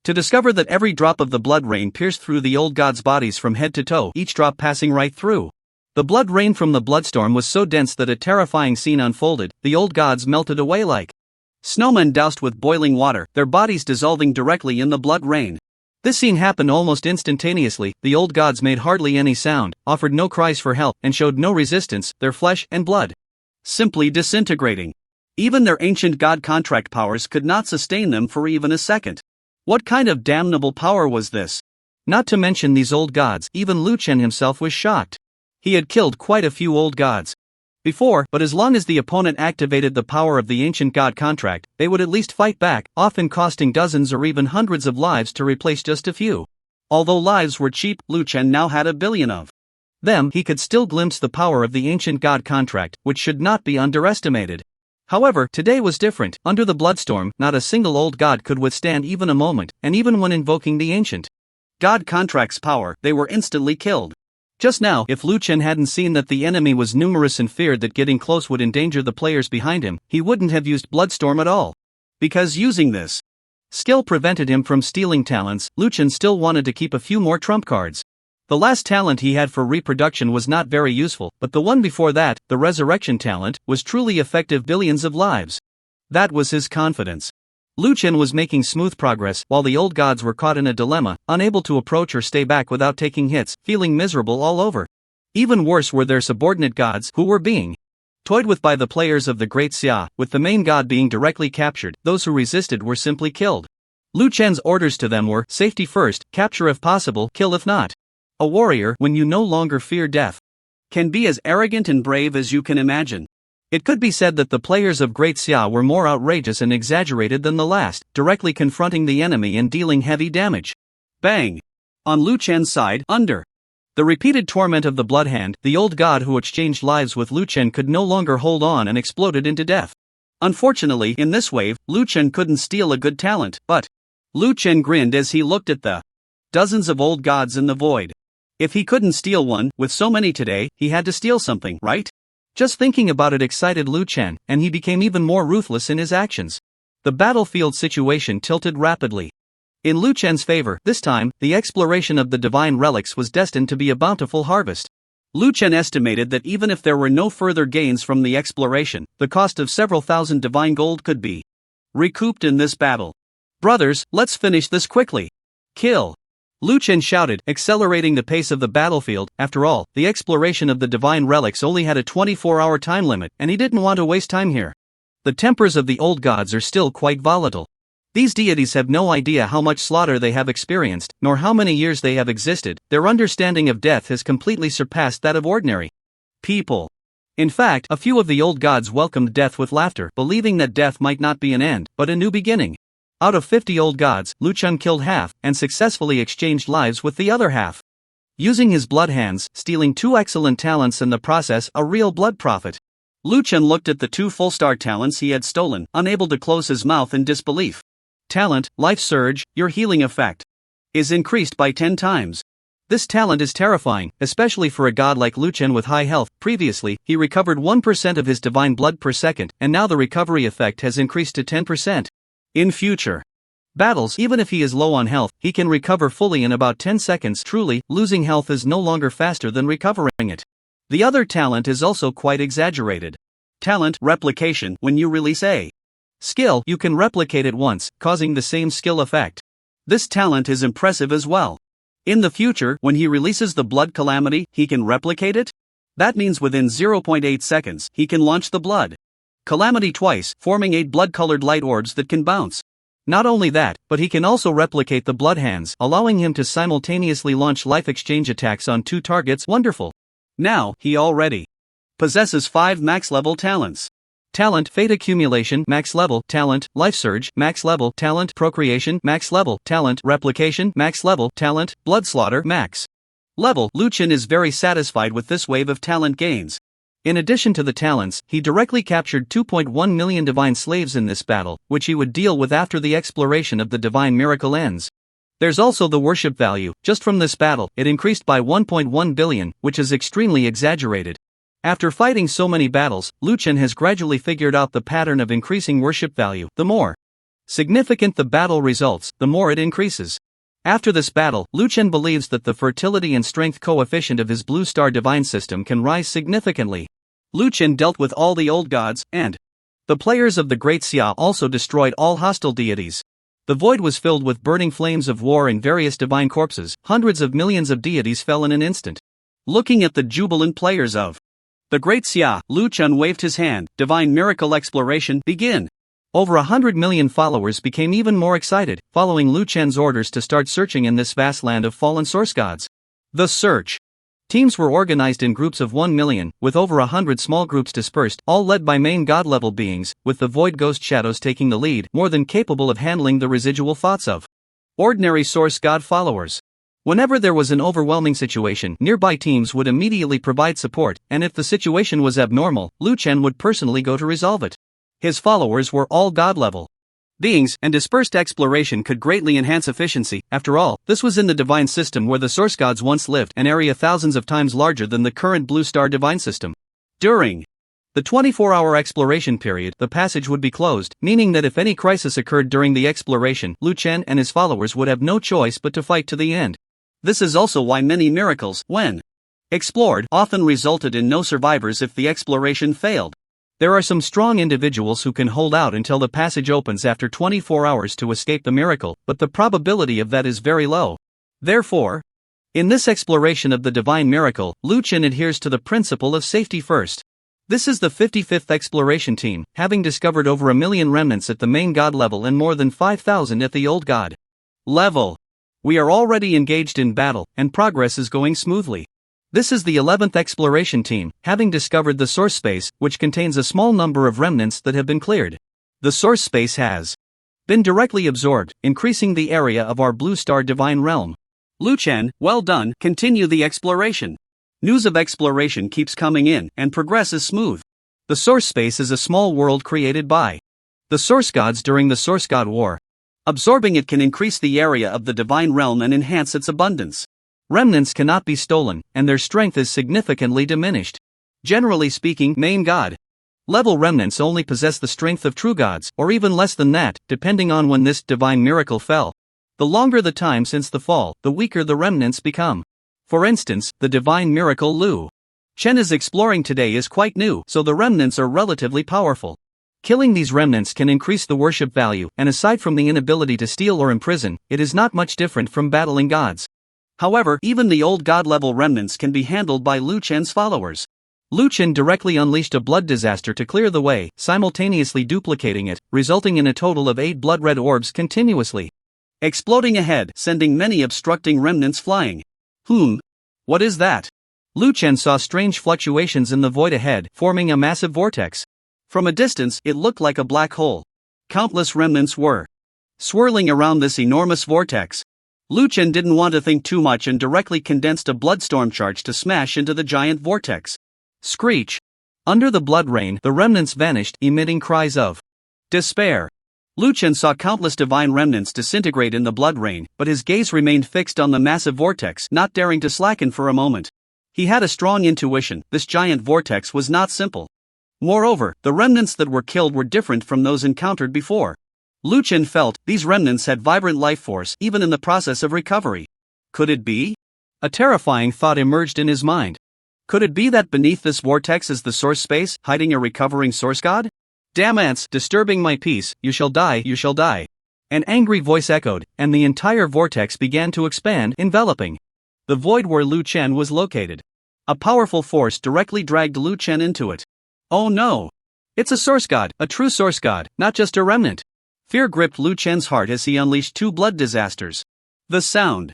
to discover that every drop of the blood rain pierced through the old gods' bodies from head to toe, each drop passing right through. The blood rain from the bloodstorm was so dense that a terrifying scene unfolded. The old gods melted away like snowmen doused with boiling water, their bodies dissolving directly in the blood rain. This scene happened almost instantaneously. The old gods made hardly any sound, offered no cries for help, and showed no resistance, their flesh and blood simply disintegrating. Even their ancient god contract powers could not sustain them for even a second. What kind of damnable power was this? Not to mention these old gods, even Lu Chen himself was shocked. He had killed quite a few old gods before, but as long as the opponent activated the power of the ancient god contract, they would at least fight back, often costing dozens or even hundreds of lives to replace just a few. Although lives were cheap, Lu Chen now had a billion of them. He could still glimpse the power of the ancient god contract, which should not be underestimated. However, today was different. Under the bloodstorm, not a single old god could withstand even a moment, and even when invoking the ancient god contract's power, they were instantly killed. Just now, if Lu Chen hadn't seen that the enemy was numerous and feared that getting close would endanger the players behind him, he wouldn't have used Bloodstorm at all. Because using this skill prevented him from stealing talents, Lu Chen still wanted to keep a few more trump cards. The last talent he had for reproduction was not very useful, but the one before that, the resurrection talent, was truly effective, billions of lives. That was his confidence. Lu Chen was making smooth progress while the old gods were caught in a dilemma, unable to approach or stay back without taking hits, feeling miserable all over. Even worse were their subordinate gods, who were being toyed with by the players of the Great Xia, with the main god being directly captured. Those who resisted were simply killed. Lu Chen's orders to them were, safety first, capture if possible, kill if not. A warrior, when you no longer fear death, can be as arrogant and brave as you can imagine. It could be said that the players of Great Xia were more outrageous and exaggerated than the last, directly confronting the enemy and dealing heavy damage. Bang! On Lu Chen's side, under the repeated torment of the Blood Hand, the old god who exchanged lives with Lu Chen could no longer hold on and exploded into death. Unfortunately, in this wave, Lu Chen couldn't steal a good talent, but Lu Chen grinned as he looked at the dozens of old gods in the void. If he couldn't steal one, with so many today, he had to steal something, right? Just thinking about it excited Lu Chen, and he became even more ruthless in his actions. The battlefield situation tilted rapidly in Lu Chen's favor. This time, the exploration of the divine relics was destined to be a bountiful harvest. Lu Chen estimated that even if there were no further gains from the exploration, the cost of several thousand divine gold could be recouped in this battle. Brothers, let's finish this quickly. Kill! Lu Chen shouted, accelerating the pace of the battlefield. After all, the exploration of the divine relics only had a 24-hour time limit, and he didn't want to waste time here. The tempers of the old gods are still quite volatile. These deities have no idea how much slaughter they have experienced, nor how many years they have existed. Their understanding of death has completely surpassed that of ordinary people. In fact, a few of the old gods welcomed death with laughter, believing that death might not be an end, but a new beginning. Out of 50 old gods, Lu Chen killed half, and successfully exchanged lives with the other half, using his blood hands, stealing 2 excellent talents in the process, a real blood profit. Lu Chen looked at the 2 full-star talents he had stolen, unable to close his mouth in disbelief. Talent, Life Surge, your healing effect. is increased by 10 times. This talent is terrifying, especially for a god like Lu Chen with high health. Previously, he recovered 1% of his divine blood per second, and now the recovery effect has increased to 10%. In future battles, even if he is low on health, he can recover fully in about 10 seconds. Truly, losing health is no longer faster than recovering it. The other talent is also quite exaggerated. Talent replication. When you release a skill, you can replicate it once, causing the same skill effect. This talent is impressive as well. In the future, when he releases the blood calamity, he can replicate it? That means within 0.8 seconds, he can launch the blood calamity twice, forming 8 blood-colored light orbs that can bounce. Not only that, but he can also replicate the blood hands, allowing him to simultaneously launch life exchange attacks on 2 targets. Wonderful. Now, he already possesses 5 max-level talents. Talent Fate Accumulation max level, Talent Life Surge max level, Talent Procreation max level, Talent Replication max level, Talent Blood Slaughter max level. Lu Chen is very satisfied with this wave of talent gains. In addition to the talents, he directly captured 2.1 million divine slaves in this battle, which he would deal with after the exploration of the divine miracle ends. There's also the worship value. Just from this battle, it increased by 1.1 billion, which is extremely exaggerated. After fighting so many battles, Lu Chen has gradually figured out the pattern of increasing worship value. The more significant the battle results, the more it increases. After this battle, Lu Chen believes that the fertility and strength coefficient of his blue star divine system can rise significantly. Lu Chen dealt with all the old gods, and the players of the Great Xia also destroyed all hostile deities. The void was filled with burning flames of war and various divine corpses. Hundreds of millions of deities fell in an instant. Looking at the jubilant players of the Great Xia, Lu Chen waved his hand. Divine miracle exploration begin. Over 100 million followers became even more excited, following Lu Chen's orders to start searching in this vast land of fallen source gods. The search teams were organized in groups of 1 million, with over 100 small groups dispersed, all led by main god-level beings, with the void ghost shadows taking the lead, more than capable of handling the residual thoughts of ordinary source god followers. Whenever there was an overwhelming situation, nearby teams would immediately provide support, and if the situation was abnormal, Lu Chen would personally go to resolve it. His followers were all god-level beings, and dispersed exploration could greatly enhance efficiency. After all, this was in the divine system where the source gods once lived, an area thousands of times larger than the current blue star divine system. During the 24-hour exploration period, the passage would be closed, meaning that if any crisis occurred during the exploration, Lu Chen and his followers would have no choice but to fight to the end. This is also why many miracles, when explored, often resulted in no survivors if the exploration failed. There are some strong individuals who can hold out until the passage opens after 24 hours to escape the miracle, but the probability of that is very low. Therefore, in this exploration of the divine miracle, Lu Chen adheres to the principle of safety first. This is the 55th exploration team, having discovered over 1 million remnants at the main god level and more than 5,000 at the old god level. We are already engaged in battle, and progress is going smoothly. This is the 11th exploration team, having discovered the source space, which contains a small number of remnants that have been cleared. The source space has been directly absorbed, increasing the area of our blue star divine realm. Lu Chen, well done, continue the exploration. News of exploration keeps coming in, and progress is smooth. The source space is a small world created by the source gods during the source god war. Absorbing it can increase the area of the divine realm and enhance its abundance. Remnants cannot be stolen, and their strength is significantly diminished. Generally speaking, main god level remnants only possess the strength of true gods, or even less than that, depending on when this divine miracle fell. The longer the time since the fall, the weaker the remnants become. For instance, the divine miracle Lu Chen is exploring today is quite new, so the remnants are relatively powerful. Killing these remnants can increase the worship value, and aside from the inability to steal or imprison, it is not much different from battling gods. However, even the old god-level remnants can be handled by Lu Chen's followers. Lu Chen directly unleashed a blood disaster to clear the way, simultaneously duplicating it, resulting in a total of 8 blood-red orbs continuously exploding ahead, sending many obstructing remnants flying. What is that? Lu Chen saw strange fluctuations in the void ahead, forming a massive vortex. From a distance, it looked like a black hole. Countless remnants were swirling around this enormous vortex. Lu Chen didn't want to think too much and directly condensed a bloodstorm charge to smash into the giant vortex. Screech! Under the blood rain, the remnants vanished, emitting cries of despair. Lu Chen saw countless divine remnants disintegrate in the blood rain, but his gaze remained fixed on the massive vortex, not daring to slacken for a moment. He had a strong intuition, this giant vortex was not simple. Moreover, the remnants that were killed were different from those encountered before. Lu Chen felt these remnants had vibrant life force even in the process of recovery. Could it be? A terrifying thought emerged in his mind. Could it be that beneath this vortex is the source space, hiding a recovering source god? Damn ants, disturbing my peace, you shall die, you shall die. An angry voice echoed, and the entire vortex began to expand, enveloping the void where Lu Chen was located. A powerful force directly dragged Lu Chen into it. Oh no! It's a source god, a true source god, not just a remnant. Fear gripped Lu Chen's heart as he unleashed two blood disasters. The sound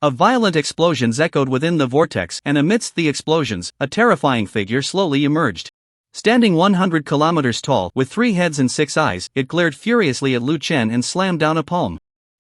of violent explosions echoed within the vortex, and amidst the explosions, a terrifying figure slowly emerged. Standing 100 kilometers tall, with 3 heads and 6 eyes, it glared furiously at Lu Chen and slammed down a palm.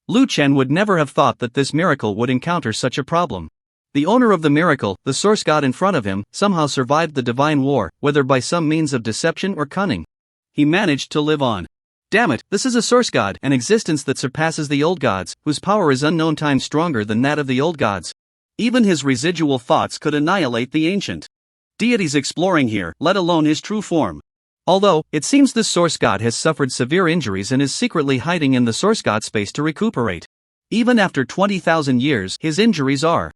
Lu Chen would never have thought that this miracle would encounter such a problem. The owner of the miracle, the source god in front of him, somehow survived the divine war, whether by some means of deception or cunning. He managed to live on. Damn it, this is a source god, an existence that surpasses the old gods, whose power is unknown times stronger than that of the old gods. Even his residual thoughts could annihilate the ancient deities exploring here, let alone his true form. Although, it seems this source god has suffered severe injuries and is secretly hiding in the source god space to recuperate. Even after 20,000 years, his injuries are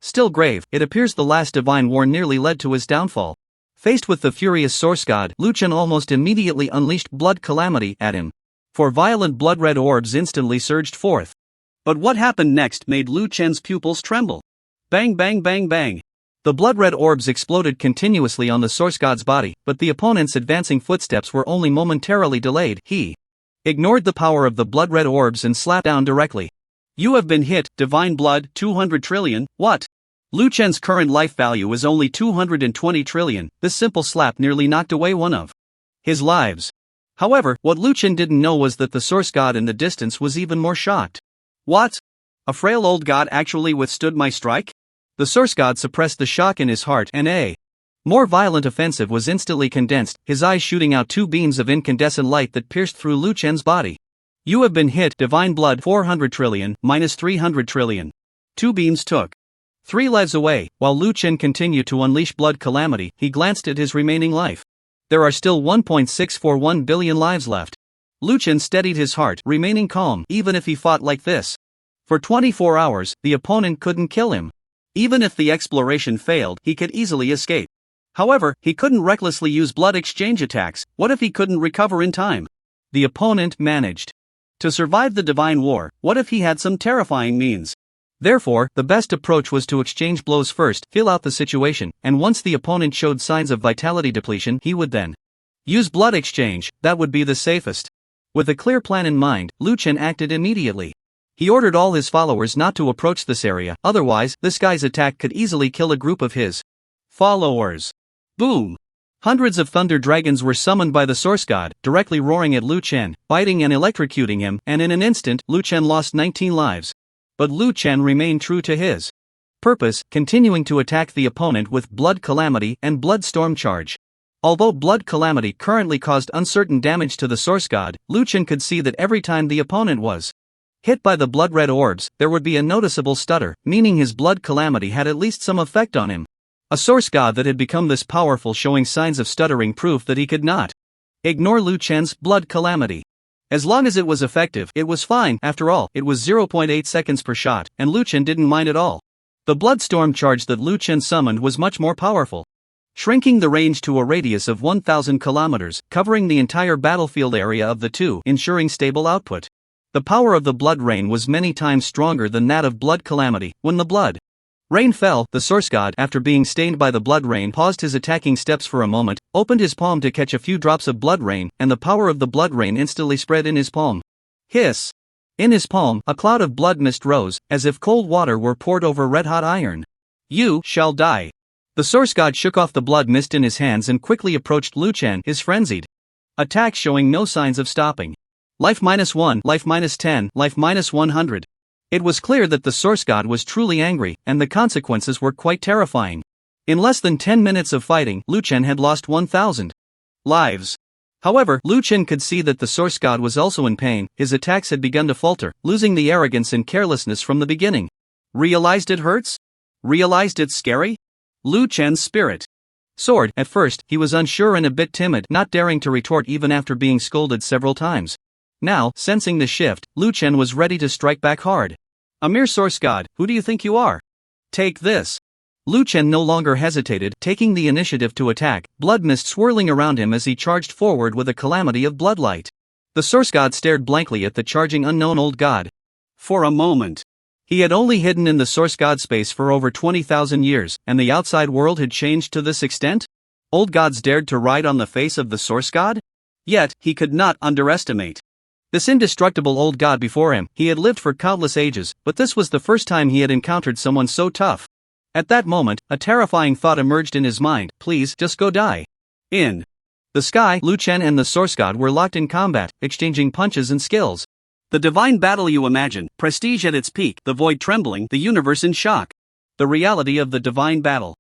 still grave. It appears the last divine war nearly led to his downfall. Faced with the furious source god, Lu Chen almost immediately unleashed blood calamity at him. 4 violent blood-red orbs instantly surged forth. But what happened next made Lu Chen's pupils tremble. Bang bang bang bang. The blood-red orbs exploded continuously on the source god's body, but the opponent's advancing footsteps were only momentarily delayed. He ignored the power of the blood-red orbs and slapped down directly. You have been hit, divine blood, 200 trillion, what? Lu Chen's current life value is only 220 trillion, this simple slap nearly knocked away one of his lives. However, what Lu Chen didn't know was that the source god in the distance was even more shocked. What? A frail old god actually withstood my strike? The source god suppressed the shock in his heart and a more violent offensive was instantly condensed, his eyes shooting out 2 beams of incandescent light that pierced through Lu Chen's body. You have been hit, divine blood 400 trillion, minus 300 trillion. 2 beams took 3 lives away. While Lu Chen continued to unleash blood calamity, he glanced at his remaining life. There are still 1.641 billion lives left. Lu Chen steadied his heart, remaining calm. Even if he fought like this for 24 hours, the opponent couldn't kill him. Even if the exploration failed, he could easily escape. However, he couldn't recklessly use blood exchange attacks. What if he couldn't recover in time? The opponent managed to survive the divine war. What if he had some terrifying means? Therefore, the best approach was to exchange blows first, feel out the situation, and once the opponent showed signs of vitality depletion, he would then use blood exchange. That would be the safest. With a clear plan in mind, Lu Chen acted immediately. He ordered all his followers not to approach this area, otherwise, this guy's attack could easily kill a group of his followers. Boom! Hundreds of thunder dragons were summoned by the source god, directly roaring at Lu Chen, biting and electrocuting him, and in an instant, Lu Chen lost 19 lives. But Lu Chen remained true to his purpose, continuing to attack the opponent with blood calamity and blood storm charge. Although blood calamity currently caused uncertain damage to the source god, Lu Chen could see that every time the opponent was hit by the blood-red orbs, there would be a noticeable stutter, meaning his blood calamity had at least some effect on him. A source god that had become this powerful showing signs of stuttering proof that he could not ignore Lu Chen's blood calamity. As long as it was effective, it was fine. After all, it was 0.8 seconds per shot, and Lu Chen didn't mind at all. The blood storm charge that Lu Chen summoned was much more powerful, shrinking the range to a radius of 1,000 kilometers, covering the entire battlefield area of the two, ensuring stable output. The power of the blood rain was many times stronger than that of blood calamity. When the blood rain fell, the source god, after being stained by the blood rain, paused his attacking steps for a moment, opened his palm to catch a few drops of blood rain, and the power of the blood rain instantly spread in his palm. Hiss! In his palm, a cloud of blood mist rose, as if cold water were poured over red-hot iron. You shall die. The source god shook off the blood mist in his hands and quickly approached Lu Chen, his frenzied attack showing no signs of stopping. Life -1, life -10, life -100. It was clear that the source god was truly angry, and the consequences were quite terrifying. In less than 10 minutes of fighting, Lu Chen had lost 1,000 lives. However, Lu Chen could see that the source god was also in pain. His attacks had begun to falter, losing the arrogance and carelessness from the beginning. Realized it hurts? Realized it's scary? Lu Chen's spirit soared. At first, he was unsure and a bit timid, not daring to retort even after being scolded several times. Now, sensing the shift, Lu Chen was ready to strike back hard. A mere source god, who do you think you are? Take this. Lu Chen no longer hesitated, taking the initiative to attack, blood mist swirling around him as he charged forward with a calamity of bloodlight. The source god stared blankly at the charging unknown old god. For a moment, he had only hidden in the source god space for over 20,000 years, and the outside world had changed to this extent? Old gods dared to ride on the face of the source god? Yet, he could not underestimate this indestructible old god before him. He had lived for countless ages, but this was the first time he had encountered someone so tough. At that moment, a terrifying thought emerged in his mind: please, just go die. In the sky, Lu Chen and the source god were locked in combat, exchanging punches and skills. The divine battle you imagine, prestige at its peak, the void trembling, the universe in shock. The reality of the divine battle.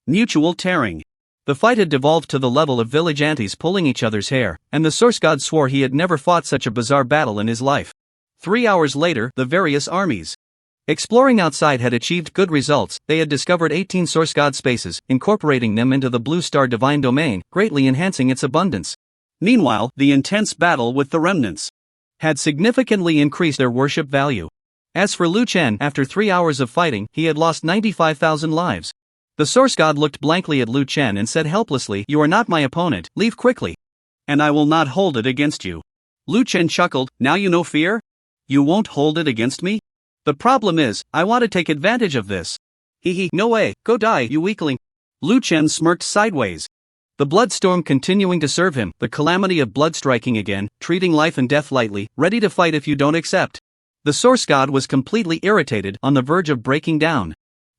Mutual tearing. The fight had devolved to the level of village aunties pulling each other's hair, and the source god swore he had never fought such a bizarre battle in his life. 3 hours later, the various armies exploring outside had achieved good results. They had discovered 18 source god spaces, incorporating them into the blue star divine domain, greatly enhancing its abundance. Meanwhile, the intense battle with the remnants had significantly increased their worship value. As for Lu Chen, after 3 hours of fighting, he had lost 95,000 lives. The source god looked blankly at Lu Chen and said helplessly, "You are not my opponent, leave quickly. And I will not hold it against you." Lu Chen chuckled, "Now you know fear? You won't hold it against me? The problem is, I want to take advantage of this. Hee, no way, go die, you weakling." Lu Chen smirked sideways. The blood storm continuing to serve him, the calamity of blood striking again, treating life and death lightly, ready to fight if you don't accept. The source god was completely irritated, on the verge of breaking down.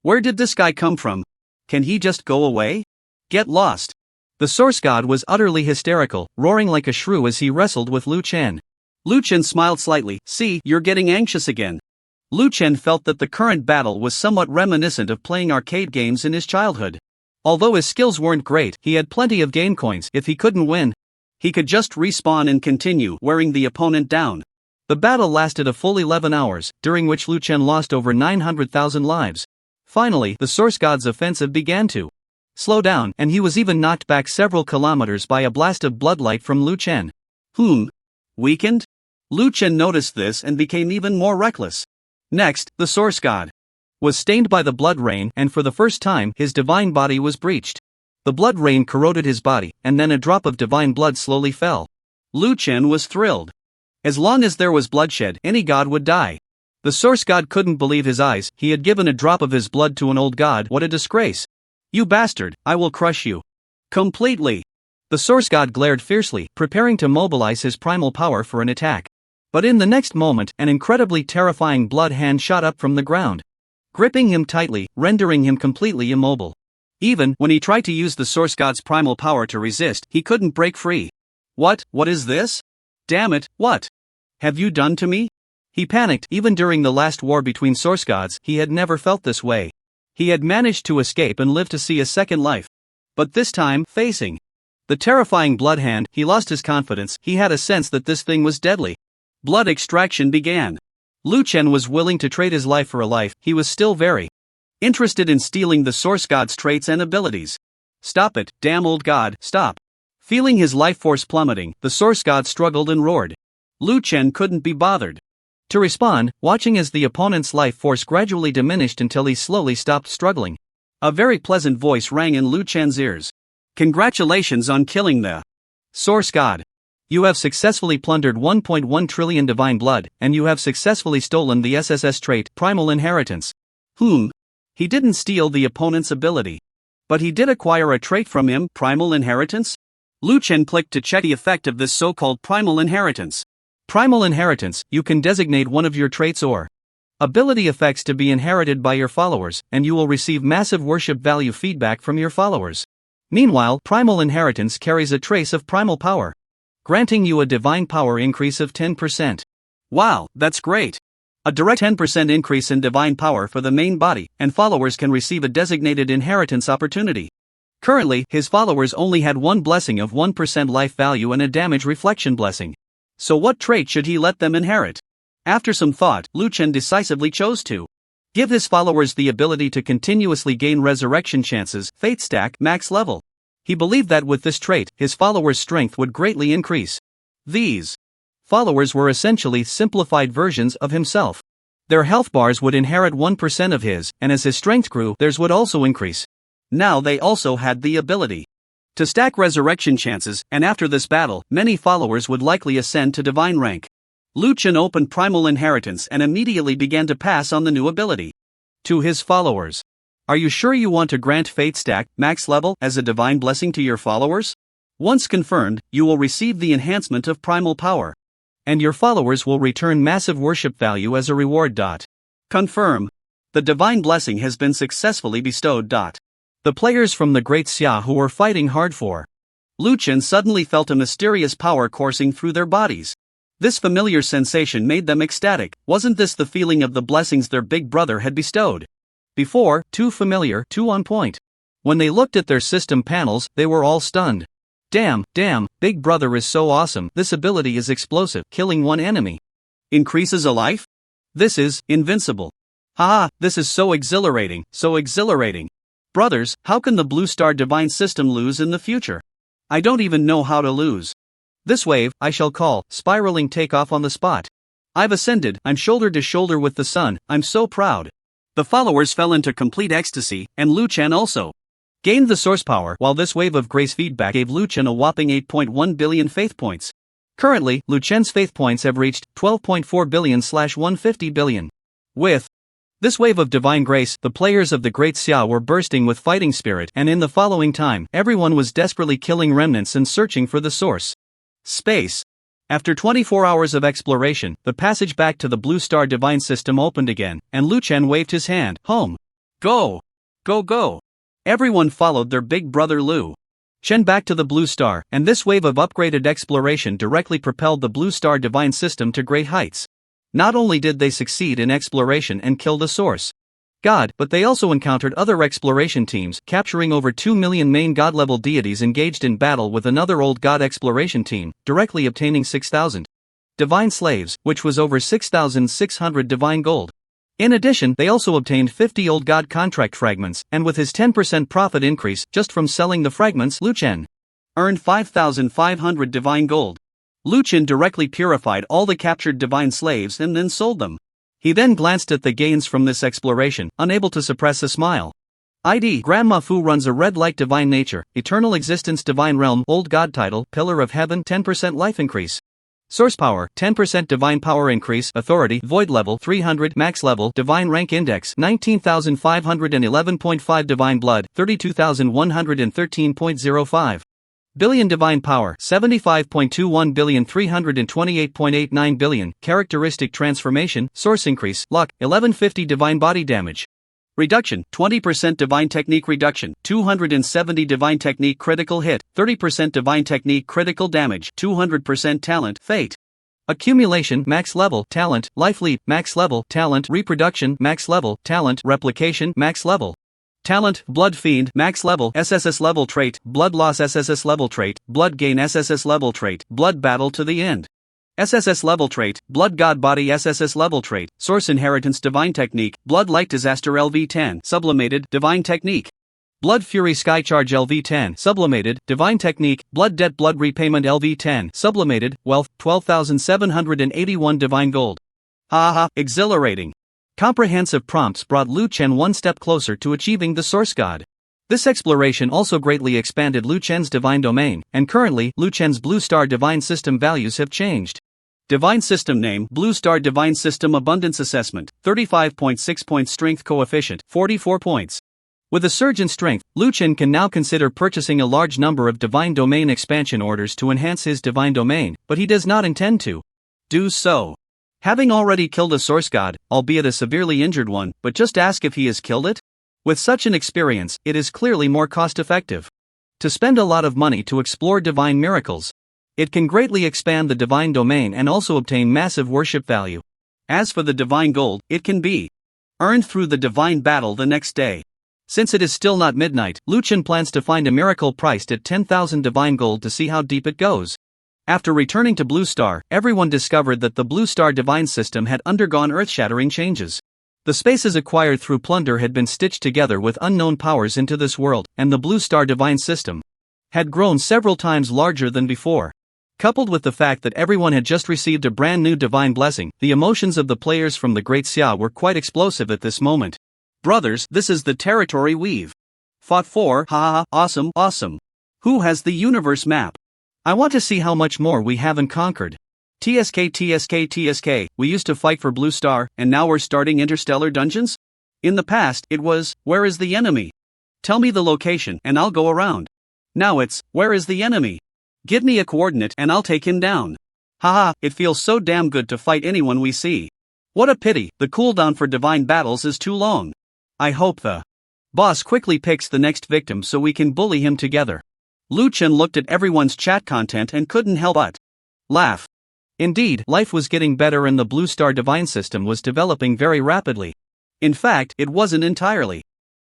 Where did this guy come from? Can he just go away? Get lost. The source god was utterly hysterical, roaring like a shrew as he wrestled with Lu Chen. Lu Chen smiled slightly. "See, you're getting anxious again." Lu Chen felt that the current battle was somewhat reminiscent of playing arcade games in his childhood. Although his skills weren't great, he had plenty of game coins. If he couldn't win, he could just respawn and continue wearing the opponent down. The battle lasted a full 11 hours, during which Lu Chen lost over 900,000 lives. Finally, the source god's offensive began to slow down, and he was even knocked back several kilometers by a blast of bloodlight from Lu Chen. Weakened? Lu Chen noticed this and became even more reckless. Next, the source god was stained by the blood rain, and for the first time, his divine body was breached. The blood rain corroded his body, and then a drop of divine blood slowly fell. Lu Chen was thrilled. As long as there was bloodshed, any god would die. The source god couldn't believe his eyes. He had given a drop of his blood to an old god. What a disgrace. "You bastard, I will crush you completely." The source god glared fiercely, preparing to mobilize his primal power for an attack. But in the next moment, an incredibly terrifying blood hand shot up from the ground, gripping him tightly, rendering him completely immobile. Even when he tried to use the source god's primal power to resist, he couldn't break free. What is this? Damn it, what have you done to me? He panicked. Even during the last war between source gods, he had never felt this way. He had managed to escape and live to see a second life. But this time, facing the terrifying blood hand, he lost his confidence. He had a sense that this thing was deadly. Blood extraction began. Lu Chen was willing to trade his life for a life. He was still very interested in stealing the source god's traits and abilities. "Stop it, damn old god, stop." Feeling his life force plummeting, the source god struggled and roared. Lu Chen couldn't be bothered to respond, watching as the opponent's life force gradually diminished until he slowly stopped struggling. A very pleasant voice rang in Lu Chen's ears. "Congratulations on killing the source god. You have successfully plundered 1.1 trillion divine blood, and you have successfully stolen the SSS trait, Primal Inheritance." He didn't steal the opponent's ability, but he did acquire a trait from him, Primal Inheritance? Lu Chen clicked to check the effect of this so-called Primal Inheritance. Primal Inheritance, you can designate one of your traits or ability effects to be inherited by your followers, and you will receive massive worship value feedback from your followers. Meanwhile, Primal Inheritance carries a trace of primal power, granting you a divine power increase of 10%. Wow, that's great. A direct 10% increase in divine power for the main body, and followers can receive a designated inheritance opportunity. Currently, his followers only had one blessing of 1% life value and a damage reflection blessing. So what trait should he let them inherit? After some thought, Lu Chen decisively chose to give his followers the ability to continuously gain resurrection chances, fate stack, max level. He believed that with this trait, his followers' strength would greatly increase. These followers were essentially simplified versions of himself. Their health bars would inherit 1% of his, and as his strength grew, theirs would also increase. Now they also had the ability to stack resurrection chances, and after this battle, many followers would likely ascend to divine rank. Lu Chen opened primal inheritance and immediately began to pass on the new ability to his followers. Are you sure you want to grant fate stack, max level, as a divine blessing to your followers? Once confirmed, you will receive the enhancement of primal power. And your followers will return massive worship value as a reward. Confirm. The divine blessing has been successfully bestowed. The players from the Great Xia who were fighting hard for Lu Chen suddenly felt a mysterious power coursing through their bodies. This familiar sensation made them ecstatic. Wasn't this the feeling of the blessings their big brother had bestowed? Before, too familiar, too on point. When they looked at their system panels, they were all stunned. Damn, Big Brother is so awesome. This ability is explosive, killing one enemy. Increases a life? This is invincible. Haha, this is so exhilarating, so exhilarating. Brothers, how can the Blue Star Divine System lose in the future? I don't even know how to lose. This wave, I shall call, spiraling takeoff on the spot. I've ascended, I'm shoulder to shoulder with the sun, I'm so proud. The followers fell into complete ecstasy, and Lu Chen also gained the source power, while this wave of grace feedback gave Lu Chen a whopping 8.1 billion faith points. Currently, Lu Chen's faith points have reached 12.4 billion/150 billion. With this wave of divine grace, the players of the Great Xia were bursting with fighting spirit, and in the following time, everyone was desperately killing remnants and searching for the source. Space. After 24 hours of exploration, the passage back to the Blue Star Divine System opened again, and Lu Chen waved his hand. Home. Go. Go go. Everyone followed their big brother Lu Chen back to the Blue Star, and this wave of upgraded exploration directly propelled the Blue Star Divine System to great heights. Not only did they succeed in exploration and kill the source god, but they also encountered other exploration teams, capturing over 2 million main god-level deities engaged in battle with another old god exploration team, directly obtaining 6,000 divine slaves, which was over 6,600 divine gold. In addition, they also obtained 50 old god contract fragments, and with his 10% profit increase just from selling the fragments, Lu Chen earned 5,500 divine gold. Lu Chen directly purified all the captured divine slaves and then sold them. He then glanced at the gains from this exploration, unable to suppress a smile. ID Grandma Fu runs a red light divine nature, eternal existence divine realm, old god title, pillar of heaven, 10% life increase. Source power, 10% divine power increase, authority, void level, 300, max level, divine rank index, 19,511.5 divine blood, 32,113.05. Billion divine power, 75.21 billion 328.89 billion, characteristic transformation, source increase, luck, 1150 divine body damage. Reduction, 20% divine technique reduction, 270 divine technique critical hit, 30% divine technique critical damage, 200% talent, fate. Accumulation, max level, talent, life leap, max level, talent, reproduction, max level, talent, replication, max level. Talent, Blood Fiend, max level, SSS level trait, Blood Loss SSS level trait, Blood Gain SSS level trait, Blood Battle to the End. SSS level trait, Blood God Body SSS level trait, Source Inheritance Divine Technique, Blood Light Disaster LV10, Sublimated, Divine Technique. Blood Fury Skycharge LV10, Sublimated, Divine Technique, Blood Debt Blood Repayment LV10, Sublimated, Wealth, 12,781 Divine Gold. Haha, exhilarating. Comprehensive prompts brought Lu Chen one step closer to achieving the Source God. This exploration also greatly expanded Lu Chen's divine domain, and currently, Lu Chen's Blue Star Divine System values have changed. Divine System Name, Blue Star Divine System Abundance Assessment, 35.6 points Strength Coefficient, 44 points. With a surge in strength, Lu Chen can now consider purchasing a large number of Divine Domain expansion orders to enhance his Divine Domain, but he does not intend to do so. Having already killed a source god, albeit a severely injured one, but just ask if he has killed it? With such an experience, it is clearly more cost-effective to spend a lot of money to explore divine miracles. It can greatly expand the divine domain and also obtain massive worship value. As for the divine gold, it can be earned through the divine battle the next day. Since it is still not midnight, Lu Chen plans to find a miracle priced at 10,000 divine gold to see how deep it goes. After returning to Blue Star, everyone discovered that the Blue Star divine system had undergone earth-shattering changes. The spaces acquired through plunder had been stitched together with unknown powers into this world, and the Blue Star divine system had grown several times larger than before. Coupled with the fact that everyone had just received a brand new divine blessing, the emotions of the players from the Great Xia were quite explosive at this moment. Brothers, this is the territory we've fought for, haha, awesome. Who has the universe map? I want to see how much more we haven't conquered. TSK, we used to fight for Blue Star, and now we're starting interstellar dungeons? In the past, it was, where is the enemy? Tell me the location, and I'll go around. Now it's, where is the enemy? Give me a coordinate and I'll take him down. Haha, it feels so damn good to fight anyone we see. What a pity, the cooldown for divine battles is too long. I hope the boss quickly picks the next victim so we can bully him together. Lu Chen looked at everyone's chat content and couldn't help but laugh. Indeed, life was getting better and the Blue Star divine system was developing very rapidly. In fact, it wasn't entirely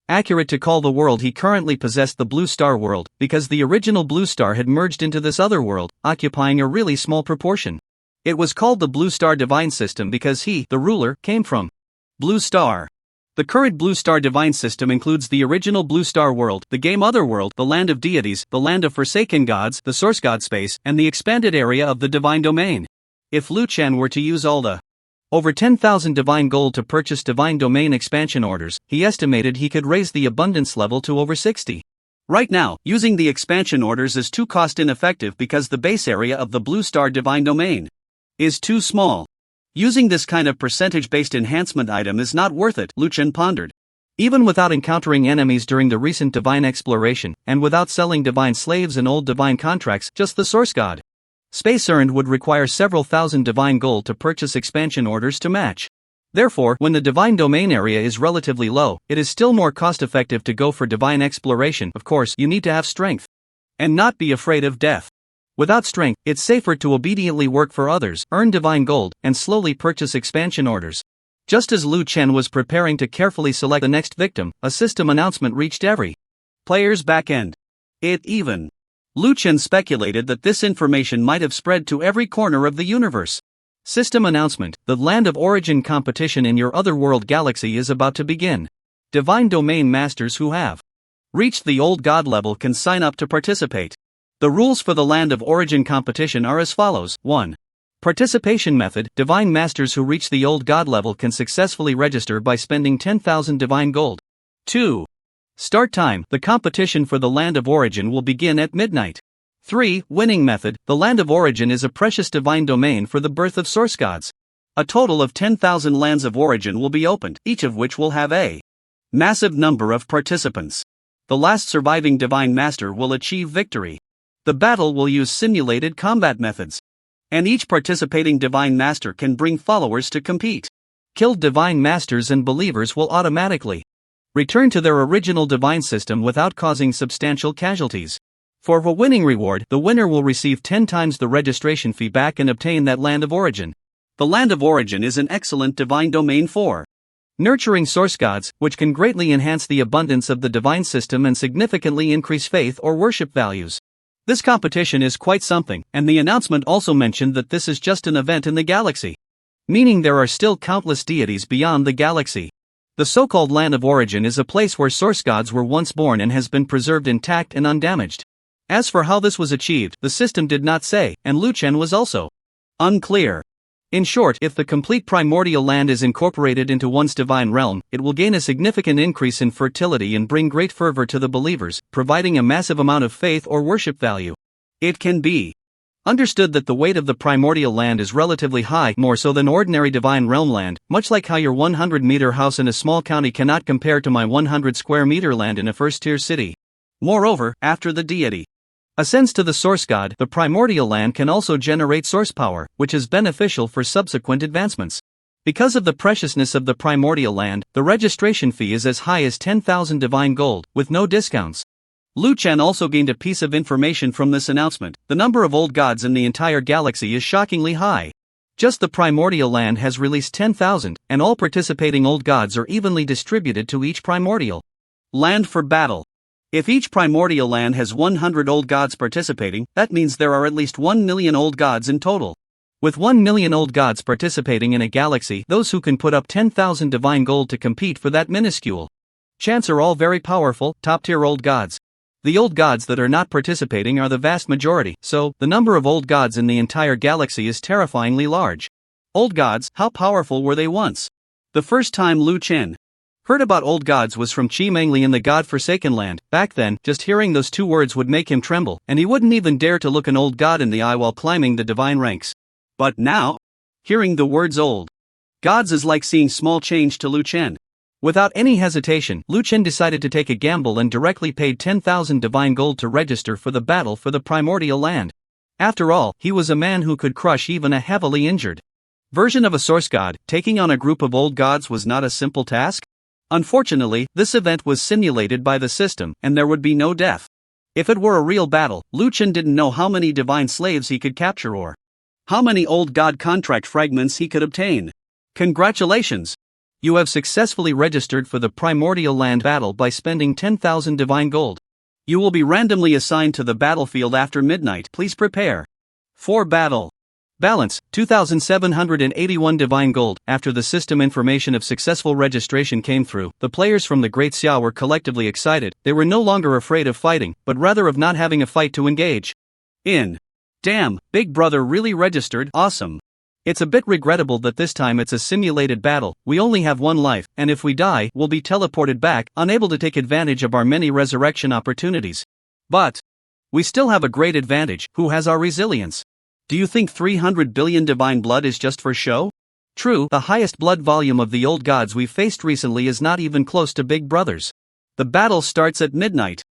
accurate to call the world he currently possessed the Blue Star world, because the original Blue Star had merged into this other world, occupying a really small proportion. It was called the Blue Star divine system because he, the ruler, came from Blue Star. The current Blue Star divine system includes the original Blue Star world, the game Otherworld, the land of deities, the land of forsaken gods, the source god space, and the expanded area of the divine domain. If Lu Chen were to use all the over 10,000 divine gold to purchase divine domain expansion orders, he estimated he could raise the abundance level to over 60. Right now, using the expansion orders is too cost ineffective because the base area of the Blue Star divine domain is too small. Using this kind of percentage-based enhancement item is not worth it, Lu Chen pondered. Even without encountering enemies during the recent divine exploration, and without selling divine slaves and old divine contracts, just the source god space earned would require several thousand divine gold to purchase expansion orders to match. Therefore, when the divine domain area is relatively low, it is still more cost-effective to go for divine exploration. Of course, you need to have strength and not be afraid of death. Without strength, it's safer to obediently work for others, earn divine gold, and slowly purchase expansion orders. Just as Lu Chen was preparing to carefully select the next victim, a system announcement reached every player's backend. Lu Chen speculated that this information might have spread to every corner of the universe. System announcement: the Land of Origin competition in your Otherworld galaxy is about to begin. Divine Domain Masters who have reached the Old God level can sign up to participate. The rules for the Land of Origin competition are as follows. 1. Participation method: Divine Masters who reach the Old God level can successfully register by spending 10,000 divine gold. 2. Start time: the competition for the Land of Origin will begin at midnight. 3. Winning method: the Land of Origin is a precious divine domain for the birth of source gods. A total of 10,000 lands of origin will be opened, each of which will have a massive number of participants. The last surviving divine master will achieve victory. The battle will use simulated combat methods, and each participating divine master can bring followers to compete. Killed divine masters and believers will automatically return to their original divine system without causing substantial casualties. For a winning reward, the winner will receive 10 times the registration fee back and obtain that Land of Origin. The Land of Origin is an excellent divine domain for nurturing source gods, which can greatly enhance the abundance of the divine system and significantly increase faith or worship values. This competition is quite something, and the announcement also mentioned that this is just an event in the galaxy, meaning there are still countless deities beyond the galaxy. The so-called Land of Origin is a place where source gods were once born and has been preserved intact and undamaged. As for how this was achieved, the system did not say, and Lu Chen was also unclear. In short, if the complete primordial land is incorporated into one's divine realm, it will gain a significant increase in fertility and bring great fervor to the believers, providing a massive amount of faith or worship value. It can be understood that the weight of the primordial land is relatively high, more so than ordinary divine realm land, much like how your 100-meter house in a small county cannot compare to my 100-square-meter land in a first-tier city. Moreover, after the deity ascends to the source god, the primordial land can also generate source power, which is beneficial for subsequent advancements. Because of the preciousness of the primordial land, the registration fee is as high as 10,000 divine gold, with no discounts. Lu Chen also gained a piece of information from this announcement: the number of old gods in the entire galaxy is shockingly high. Just the primordial land has released 10,000, and all participating old gods are evenly distributed to each primordial Land for battle. If each primordial land has 100 old gods participating, that means there are at least 1 million old gods in total. With 1 million old gods participating in a galaxy, those who can put up 10,000 divine gold to compete for that minuscule chance are all very powerful, top-tier old gods. The old gods that are not participating are the vast majority, so the number of old gods in the entire galaxy is terrifyingly large. Old gods, how powerful were they once? The first time Lu Chen heard about old gods was from Chi Mengli in the God-forsaken land. Back then, just hearing those two words would make him tremble, and he wouldn't even dare to look an old god in the eye while climbing the divine ranks. But now, hearing the words old gods is like seeing small change to Lu Chen. Without any hesitation, Lu Chen decided to take a gamble and directly paid 10,000 divine gold to register for the battle for the primordial land. After all, he was a man who could crush even a heavily injured version of a source god. Taking on a group of old gods was not a simple task. Unfortunately, this event was simulated by the system, and there would be no death. If it were a real battle, Lu Chen didn't know how many divine slaves he could capture or how many old god contract fragments he could obtain. Congratulations! You have successfully registered for the primordial land battle by spending 10,000 divine gold. You will be randomly assigned to the battlefield after midnight. Please prepare for battle. Balance, 2,781 divine gold. After the system information of successful registration came through, the players from the Great Xia were collectively excited. They were no longer afraid of fighting, but rather of not having a fight to engage in. Damn, Big Brother really registered. Awesome. It's a bit regrettable that this time it's a simulated battle. We only have one life, and if we die, we'll be teleported back, unable to take advantage of our many resurrection opportunities. But we still have a great advantage. Who has our resilience? Do you think 300 billion divine blood is just for show? True, the highest blood volume of the old gods we've faced recently is not even close to Big Brother's. The battle starts at midnight.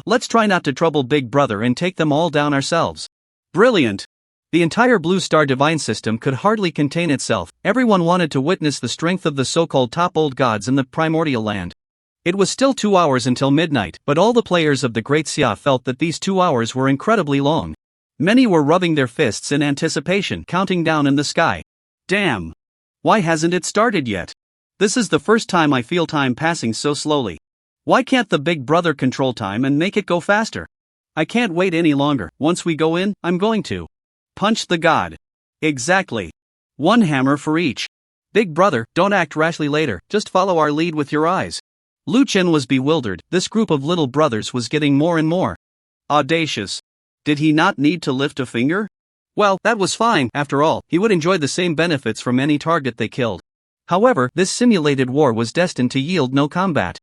Let's try not to trouble Big Brother and take them all down ourselves. Brilliant! The entire Blue Star Divine system could hardly contain itself. Everyone wanted to witness the strength of the so-called top old gods in the primordial land. It was still 2 hours until midnight, but all the players of the Great Xia felt that these 2 hours were incredibly long. Many were rubbing their fists in anticipation, counting down in the sky. Damn! Why hasn't it started yet? This is the first time I feel time passing so slowly. Why can't the Big Brother control time and make it go faster? I can't wait any longer. Once we go in, I'm going to punch the god. Exactly. One hammer for each. Big Brother, don't act rashly later, just follow our lead with your eyes. Lu Chen was bewildered. This group of little brothers was getting more and more audacious. Did he not need to lift a finger? Well, that was fine. After all, he would enjoy the same benefits from any target they killed. However, this simulated war was destined to yield no combat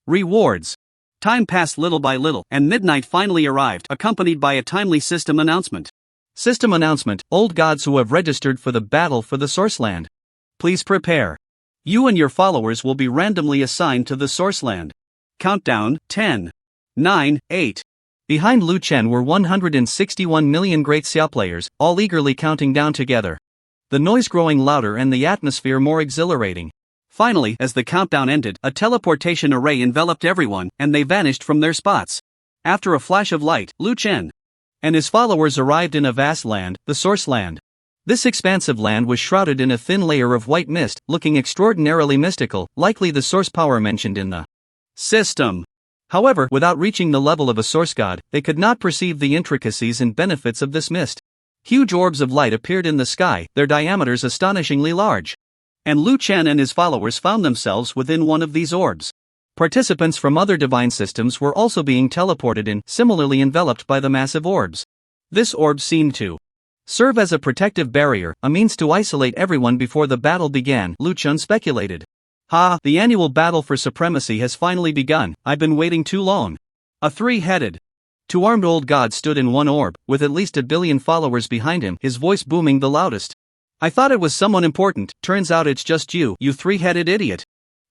rewards. Time passed little by little, and midnight finally arrived, accompanied by a timely system announcement. System announcement: old gods who have registered for the battle for the source land. Please prepare. You and your followers will be randomly assigned to the source land. Countdown, 10, 9, 8. Behind Lu Chen were 161 million Great Xia players, all eagerly counting down together. The noise growing louder and the atmosphere more exhilarating. Finally, as the countdown ended, a teleportation array enveloped everyone, and they vanished from their spots. After a flash of light, Lu Chen and his followers arrived in a vast land, the Source Land. This expansive land was shrouded in a thin layer of white mist, looking extraordinarily mystical, likely the source power mentioned in the system. However, without reaching the level of a source god, they could not perceive the intricacies and benefits of this mist. Huge orbs of light appeared in the sky, their diameters astonishingly large. And Lu Chen and his followers found themselves within one of these orbs. Participants from other divine systems were also being teleported in, similarly enveloped by the massive orbs. This orb seemed to serve as a protective barrier, a means to isolate everyone before the battle began, Lu Chen speculated. The annual battle for supremacy has finally begun. I've been waiting too long. A three-headed, two-armed old god stood in one orb, with at least 1 billion followers behind him, his voice booming the loudest. I thought it was someone important, turns out it's just you three-headed idiot.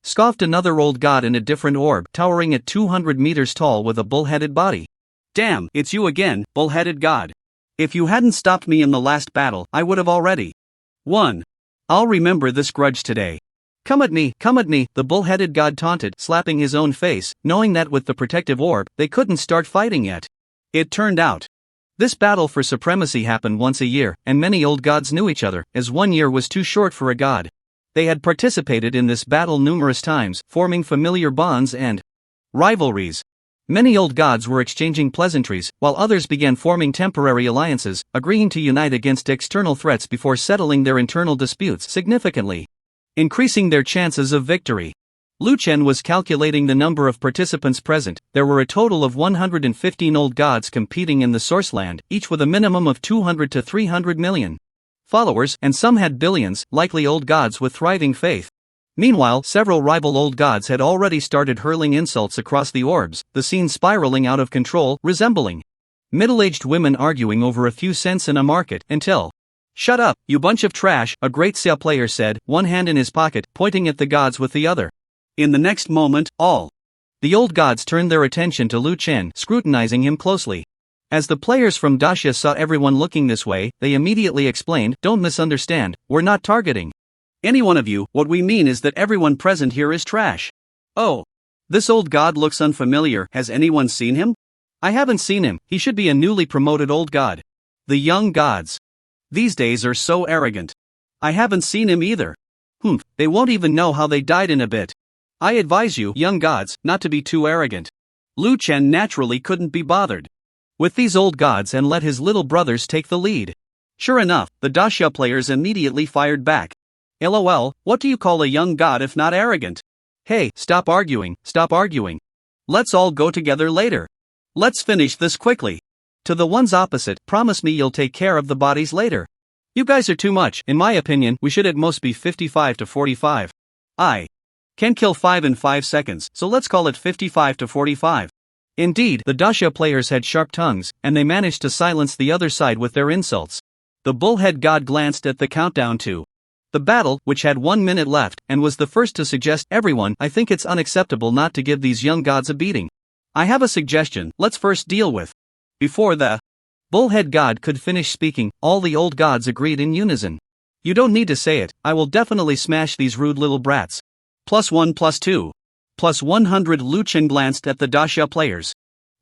Scoffed another old god in a different orb, towering at 200 meters tall with a bull-headed body. Damn, it's you again, bull-headed god. If you hadn't stopped me in the last battle, I would have already won. I'll remember this grudge today. Come at me, the bull-headed god taunted, slapping his own face, knowing that with the protective orb, they couldn't start fighting yet. It turned out this battle for supremacy happened once a year, and many old gods knew each other, as 1 year was too short for a god. They had participated in this battle numerous times, forming familiar bonds and Rivalries. Many old gods were exchanging pleasantries, while others began forming temporary alliances, agreeing to unite against external threats before settling their internal disputes, significantly increasing their chances of victory. Lu Chen was calculating the number of participants present. There were a total of 115 old gods competing in the source land, each with a minimum of 200 to 300 million followers, and some had billions, likely old gods with thriving faith. Meanwhile, several rival old gods had already started hurling insults across the orbs, the scene spiraling out of control, resembling middle-aged women arguing over a few cents in a market, until "Shut up, you bunch of trash," a great Xia player said, one hand in his pocket, pointing at the gods with the other. In the next moment, all the old gods turned their attention to Lu Chen, scrutinizing him closely. As the players from Daxia saw everyone looking this way, they immediately explained, "Don't misunderstand, we're not targeting any one of you, what we mean is that everyone present here is trash." "Oh. This old god looks unfamiliar, has anyone seen him?" "I haven't seen him, he should be a newly promoted old god." "The young gods these days are so arrogant." "I haven't seen him either." They won't even know how they died in a bit." "I advise you, young gods, not to be too arrogant." Lu Chen naturally couldn't be bothered with these old gods and let his little brothers take the lead. Sure enough, the Daxia players immediately fired back. "LOL, what do you call a young god if not arrogant? Hey, stop arguing, stop arguing. Let's all go together later. Let's finish this quickly." To the ones opposite, "Promise me you'll take care of the bodies later. You guys are too much, in my opinion, we should at most be 55 to 45. I can kill 5 in 5 seconds, so let's call it 55 to 45. Indeed, the Daxia players had sharp tongues, and they managed to silence the other side with their insults. The bullhead god glanced at the countdown to the battle, which had 1 minute left, and was the first to suggest, "Everyone, I think it's unacceptable not to give these young gods a beating. I have a suggestion, let's first deal with." Before the bullhead god could finish speaking, all the old gods agreed in unison. "You don't need to say it, I will definitely smash these rude little brats. +1 +2. +100. Lu Chen glanced at the Daxia players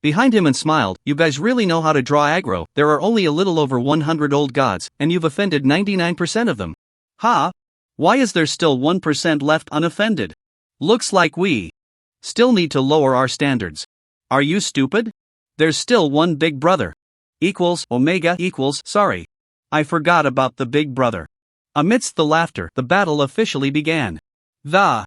behind him and smiled. "You guys really know how to draw aggro. There are only a little over 100 old gods, and you've offended 99% of them. Ha! Why is there still 1% left unoffended? Looks like we still need to lower our standards. Are you stupid? There's still one big brother. Equals Omega equals sorry. I forgot about the big brother." Amidst the laughter, the battle officially began. The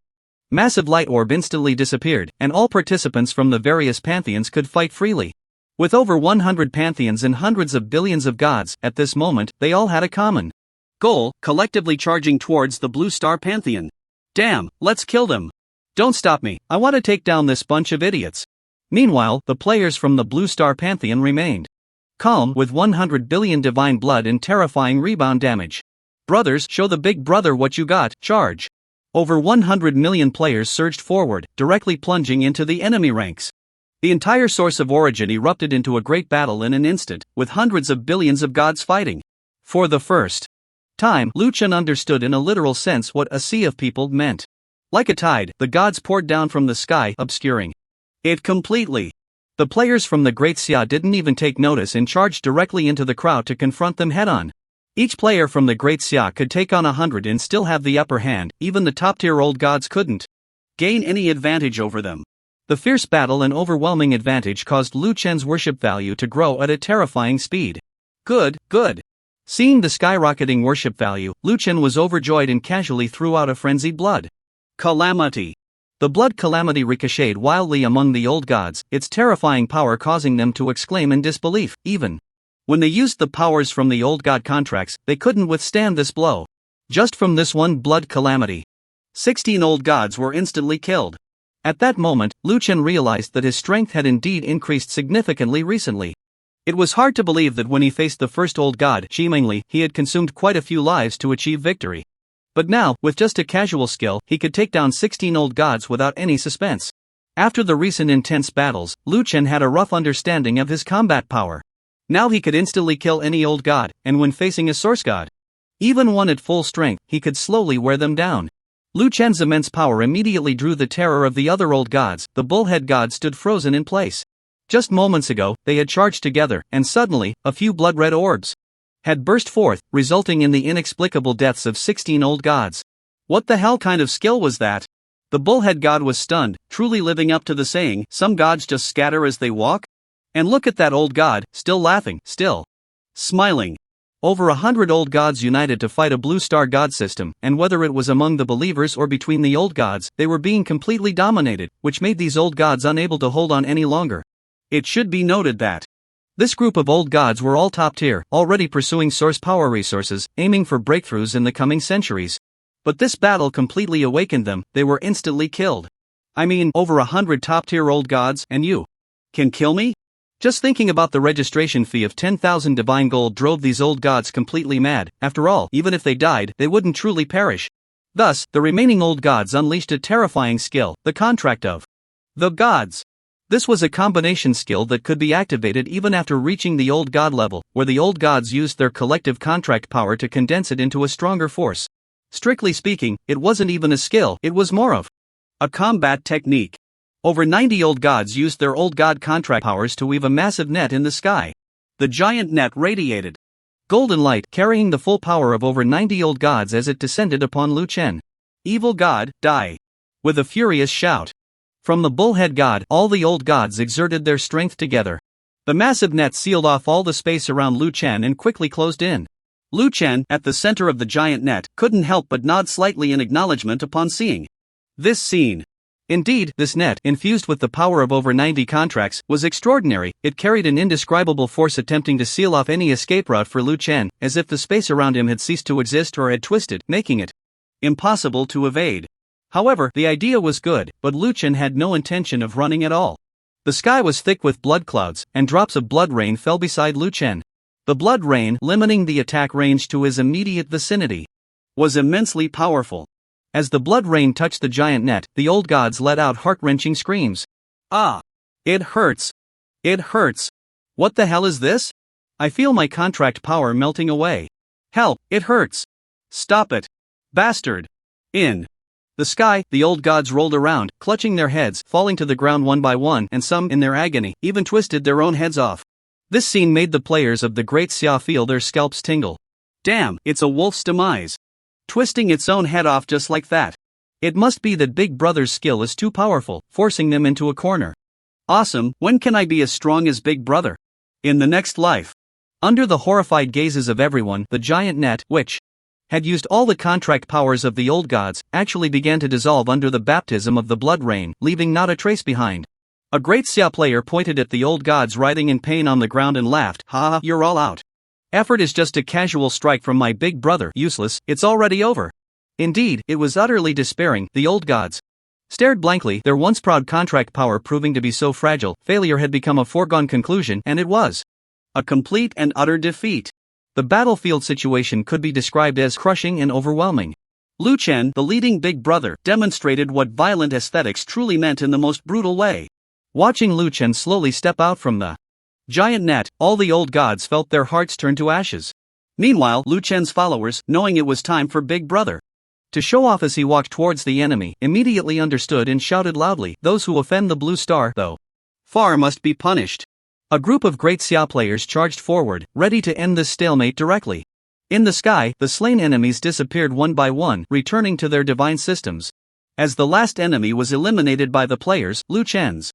massive light orb instantly disappeared, and all participants from the various pantheons could fight freely. With over 100 pantheons and hundreds of billions of gods, at this moment, they all had a common goal, collectively charging towards the Blue Star Pantheon. "Damn, let's kill them. Don't stop me, I want to take down this bunch of idiots." Meanwhile, the players from the Blue Star Pantheon remained calm, with 100 billion divine blood and terrifying rebound damage. "Brothers, show the big brother what you got, charge." Over 100 million players surged forward, directly plunging into the enemy ranks. The entire source of origin erupted into a great battle in an instant, with hundreds of billions of gods fighting. For the first time, Lu Chen understood in a literal sense what a sea of people meant. Like a tide, the gods poured down from the sky, obscuring it completely. The players from the Great Xia didn't even take notice and charged directly into the crowd to confront them head-on. Each player from the Great Xia could take on 100 and still have the upper hand. Even the top-tier old gods couldn't gain any advantage over them. The fierce battle and overwhelming advantage caused Lu Chen's worship value to grow at a terrifying speed. Good. Seeing the skyrocketing worship value, Lu Chen was overjoyed and casually threw out a frenzied blood calamity. The blood calamity ricocheted wildly among the old gods, its terrifying power causing them to exclaim in disbelief. Even when they used the powers from the old god contracts, they couldn't withstand this blow. Just from this one blood calamity, 16 old gods were instantly killed. At that moment, Lu Chen realized that his strength had indeed increased significantly recently. It was hard to believe that when he faced the first old god, seemingly, he had consumed quite a few lives to achieve victory. But now, with just a casual skill, he could take down 16 old gods without any suspense. After the recent intense battles, Lu Chen had a rough understanding of his combat power. Now he could instantly kill any old god, and when facing a source god, even one at full strength, he could slowly wear them down. Lu Chen's immense power immediately drew the terror of the other old gods. The bullhead god stood frozen in place. Just moments ago, they had charged together, and suddenly, a few blood-red orbs had burst forth, resulting in the inexplicable deaths of 16 old gods. What the hell kind of skill was that? The bullhead god was stunned, truly living up to the saying, some gods just scatter as they walk? And look at that old god, still laughing, still smiling. Over 100 old gods united to fight a blue star god system, and whether it was among the believers or between the old gods, they were being completely dominated, which made these old gods unable to hold on any longer. It should be noted that this group of old gods were all top tier, already pursuing source power resources, aiming for breakthroughs in the coming centuries. But this battle completely awakened them, they were instantly killed. I mean, over 100 top tier old gods, and you can kill me? Just thinking about the registration fee of 10,000 divine gold drove these old gods completely mad. After all, even if they died, they wouldn't truly perish. Thus, the remaining old gods unleashed a terrifying skill, the contract of the gods. This was a combination skill that could be activated even after reaching the old god level, where the old gods used their collective contract power to condense it into a stronger force. Strictly speaking, it wasn't even a skill, it was more of a combat technique. Over 90 old gods used their old god contract powers to weave a massive net in the sky. The giant net radiated golden light, carrying the full power of over 90 old gods as it descended upon Lu Chen. Evil god, die! With a furious shout from the bullhead god, all the old gods exerted their strength together. The massive net sealed off all the space around Lu Chen and quickly closed in. Lu Chen, at the center of the giant net, couldn't help but nod slightly in acknowledgement upon seeing this scene. Indeed, this net, infused with the power of over 90 contracts, was extraordinary. It carried an indescribable force attempting to seal off any escape route for Lu Chen, as if the space around him had ceased to exist or had twisted, making it impossible to evade. However, the idea was good, but Lu Chen had no intention of running at all. The sky was thick with blood clouds, and drops of blood rain fell beside Lu Chen. The blood rain, limiting the attack range to his immediate vicinity, was immensely powerful. As the blood rain touched the giant net, the old gods let out heart-wrenching screams. Ah! It hurts! It hurts! What the hell is this? I feel my contract power melting away. Help, it hurts! Stop it! Bastard! In the sky, the old gods rolled around, clutching their heads, falling to the ground one by one, and some, in their agony, even twisted their own heads off. This scene made the players of the Great Xia feel their scalps tingle. Damn, it's a wolf's demise. Twisting its own head off just like that. It must be that Big Brother's skill is too powerful, forcing them into a corner. Awesome, when can I be as strong as Big Brother? In the next life. Under the horrified gazes of everyone, the giant net, which had used all the contract powers of the old gods, actually began to dissolve under the baptism of the blood rain, leaving not a trace behind. A Great Xia player pointed at the old gods writhing in pain on the ground and laughed. Ha, you're all out. Effort is just a casual strike from my big brother, useless, it's already over. Indeed, it was utterly despairing. The old gods stared blankly, their once proud contract power proving to be so fragile, failure had become a foregone conclusion, and it was a complete and utter defeat. The battlefield situation could be described as crushing and overwhelming. Lu Chen, the leading big brother, demonstrated what violent aesthetics truly meant in the most brutal way. Watching Lu Chen slowly step out from the giant net, all the old gods felt their hearts turn to ashes. Meanwhile, Lu Chen's followers, knowing it was time for Big Brother to show off as he walked towards the enemy, immediately understood and shouted loudly, "Those who offend the blue star, though far must be punished." A group of Great Xia players charged forward, ready to end this stalemate directly. In the sky, the slain enemies disappeared one by one, returning to their divine systems. As the last enemy was eliminated by the players, Lu Chen's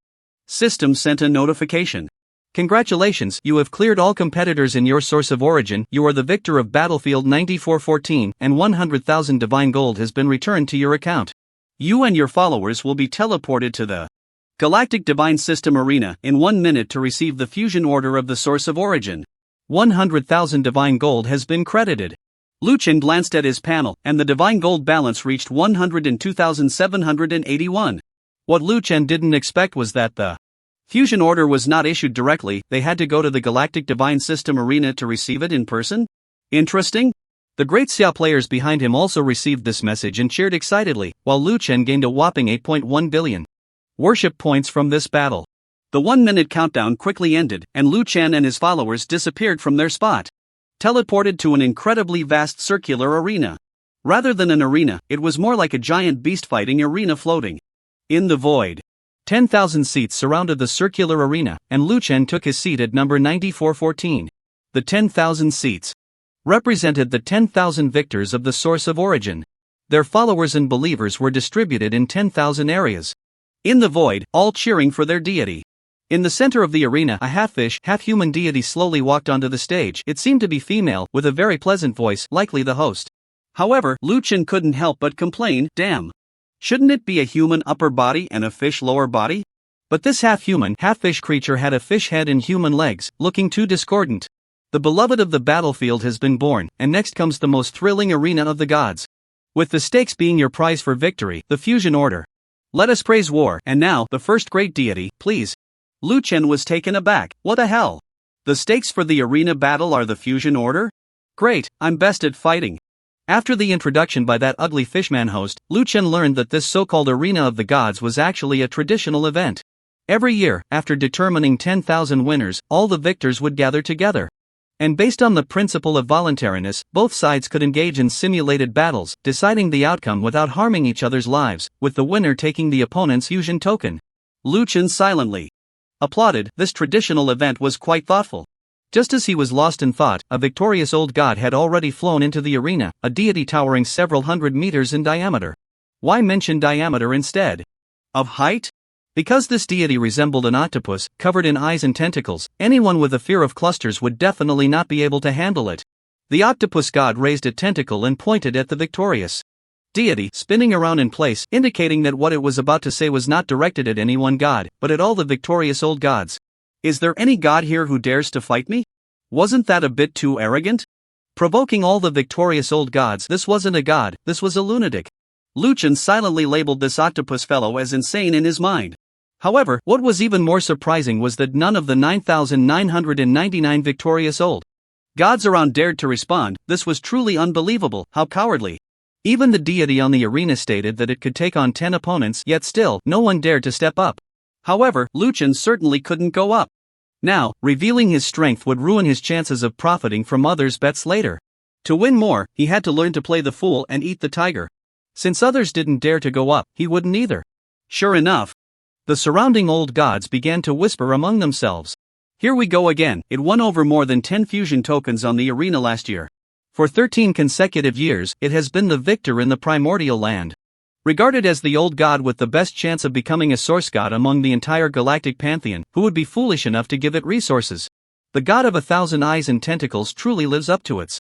system sent a notification. Congratulations, you have cleared all competitors in your source of origin, you are the victor of Battlefield 9414, and 100,000 divine gold has been returned to your account. You and your followers will be teleported to the Galactic Divine System Arena in 1 minute to receive the fusion order of the source of origin. 100,000 divine gold has been credited. Lu Chen glanced at his panel, and the divine gold balance reached 102,781. What Lu Chen didn't expect was that the fusion order was not issued directly, they had to go to the Galactic Divine System Arena to receive it in person? Interesting? The Great Xia players behind him also received this message and cheered excitedly, while Lu Chen gained a whopping 8.1 billion worship points from this battle. The 1-minute countdown quickly ended, and Lu Chen and his followers disappeared from their spot, teleported to an incredibly vast circular arena. Rather than an arena, it was more like a giant beast-fighting arena floating in the void. 10,000 seats surrounded the circular arena, and Lu Chen took his seat at number 9414. The 10,000 seats represented the 10,000 victors of the source of origin. Their followers and believers were distributed in 10,000 areas. In the void, all cheering for their deity. In the center of the arena, a half-fish, half-human deity slowly walked onto the stage. It seemed to be female, with a very pleasant voice, likely the host. However, Lu Chen couldn't help but complain, damn. Shouldn't it be a human upper body and a fish lower body? But this half-human, half-fish creature had a fish head and human legs, looking too discordant. The beloved of the battlefield has been born, and next comes the most thrilling arena of the gods. With the stakes being your prize for victory, the fusion order. Let us praise war, and now, the first great deity, please. Lu Chen was taken aback. What the hell? The stakes for the arena battle are the fusion order? Great, I'm best at fighting. After the introduction by that ugly fishman host, Lu Chen learned that this so-called arena of the gods was actually a traditional event. Every year, after determining 10,000 winners, all the victors would gather together. And based on the principle of voluntariness, both sides could engage in simulated battles, deciding the outcome without harming each other's lives, with the winner taking the opponent's fusion token. Lu Chen silently applauded. This traditional event was quite thoughtful. Just as he was lost in thought, a victorious old god had already flown into the arena, a deity towering several hundred meters in diameter. Why mention diameter instead of height? Because this deity resembled an octopus, covered in eyes and tentacles, anyone with a fear of clusters would definitely not be able to handle it. The octopus god raised a tentacle and pointed at the victorious deity, spinning around in place, indicating that what it was about to say was not directed at any one god, but at all the victorious old gods. Is there any god here who dares to fight me? Wasn't that a bit too arrogant? Provoking all the victorious old gods, this wasn't a god, this was a lunatic. Lu Chen silently labeled this octopus fellow as insane in his mind. However, what was even more surprising was that none of the 9,999 victorious old gods around dared to respond. This was truly unbelievable. How cowardly. Even the deity on the arena stated that it could take on 10 opponents, yet still, no one dared to step up. However, Lu Chen certainly couldn't go up. Now, revealing his strength would ruin his chances of profiting from others' bets later. To win more, he had to learn to play the fool and eat the tiger. Since others didn't dare to go up, he wouldn't either. Sure enough, the surrounding old gods began to whisper among themselves. Here we go again. It won over more than 10 fusion tokens on the arena last year. For 13 consecutive years, it has been the victor in the primordial land. Regarded as the old god with the best chance of becoming a source god among the entire galactic pantheon, who would be foolish enough to give it resources? The god of 1,000 eyes and tentacles truly lives up to its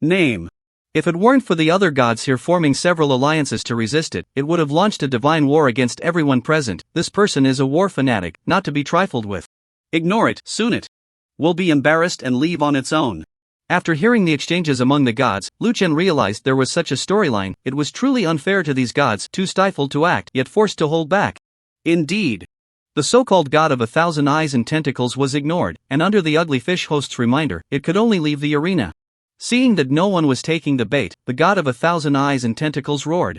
name. If it weren't for the other gods here forming several alliances to resist it, it would have launched a divine war against everyone present. This person is a war fanatic, not to be trifled with. Ignore it, soon it will be embarrassed and leave on its own. After hearing the exchanges among the gods, Lu Chen realized there was such a storyline. It was truly unfair to these gods, too stifled to act, yet forced to hold back. Indeed. The so-called god of 1,000 eyes and tentacles was ignored, and under the ugly fish host's reminder, it could only leave the arena. Seeing that no one was taking the bait, the god of 1,000 eyes and tentacles roared.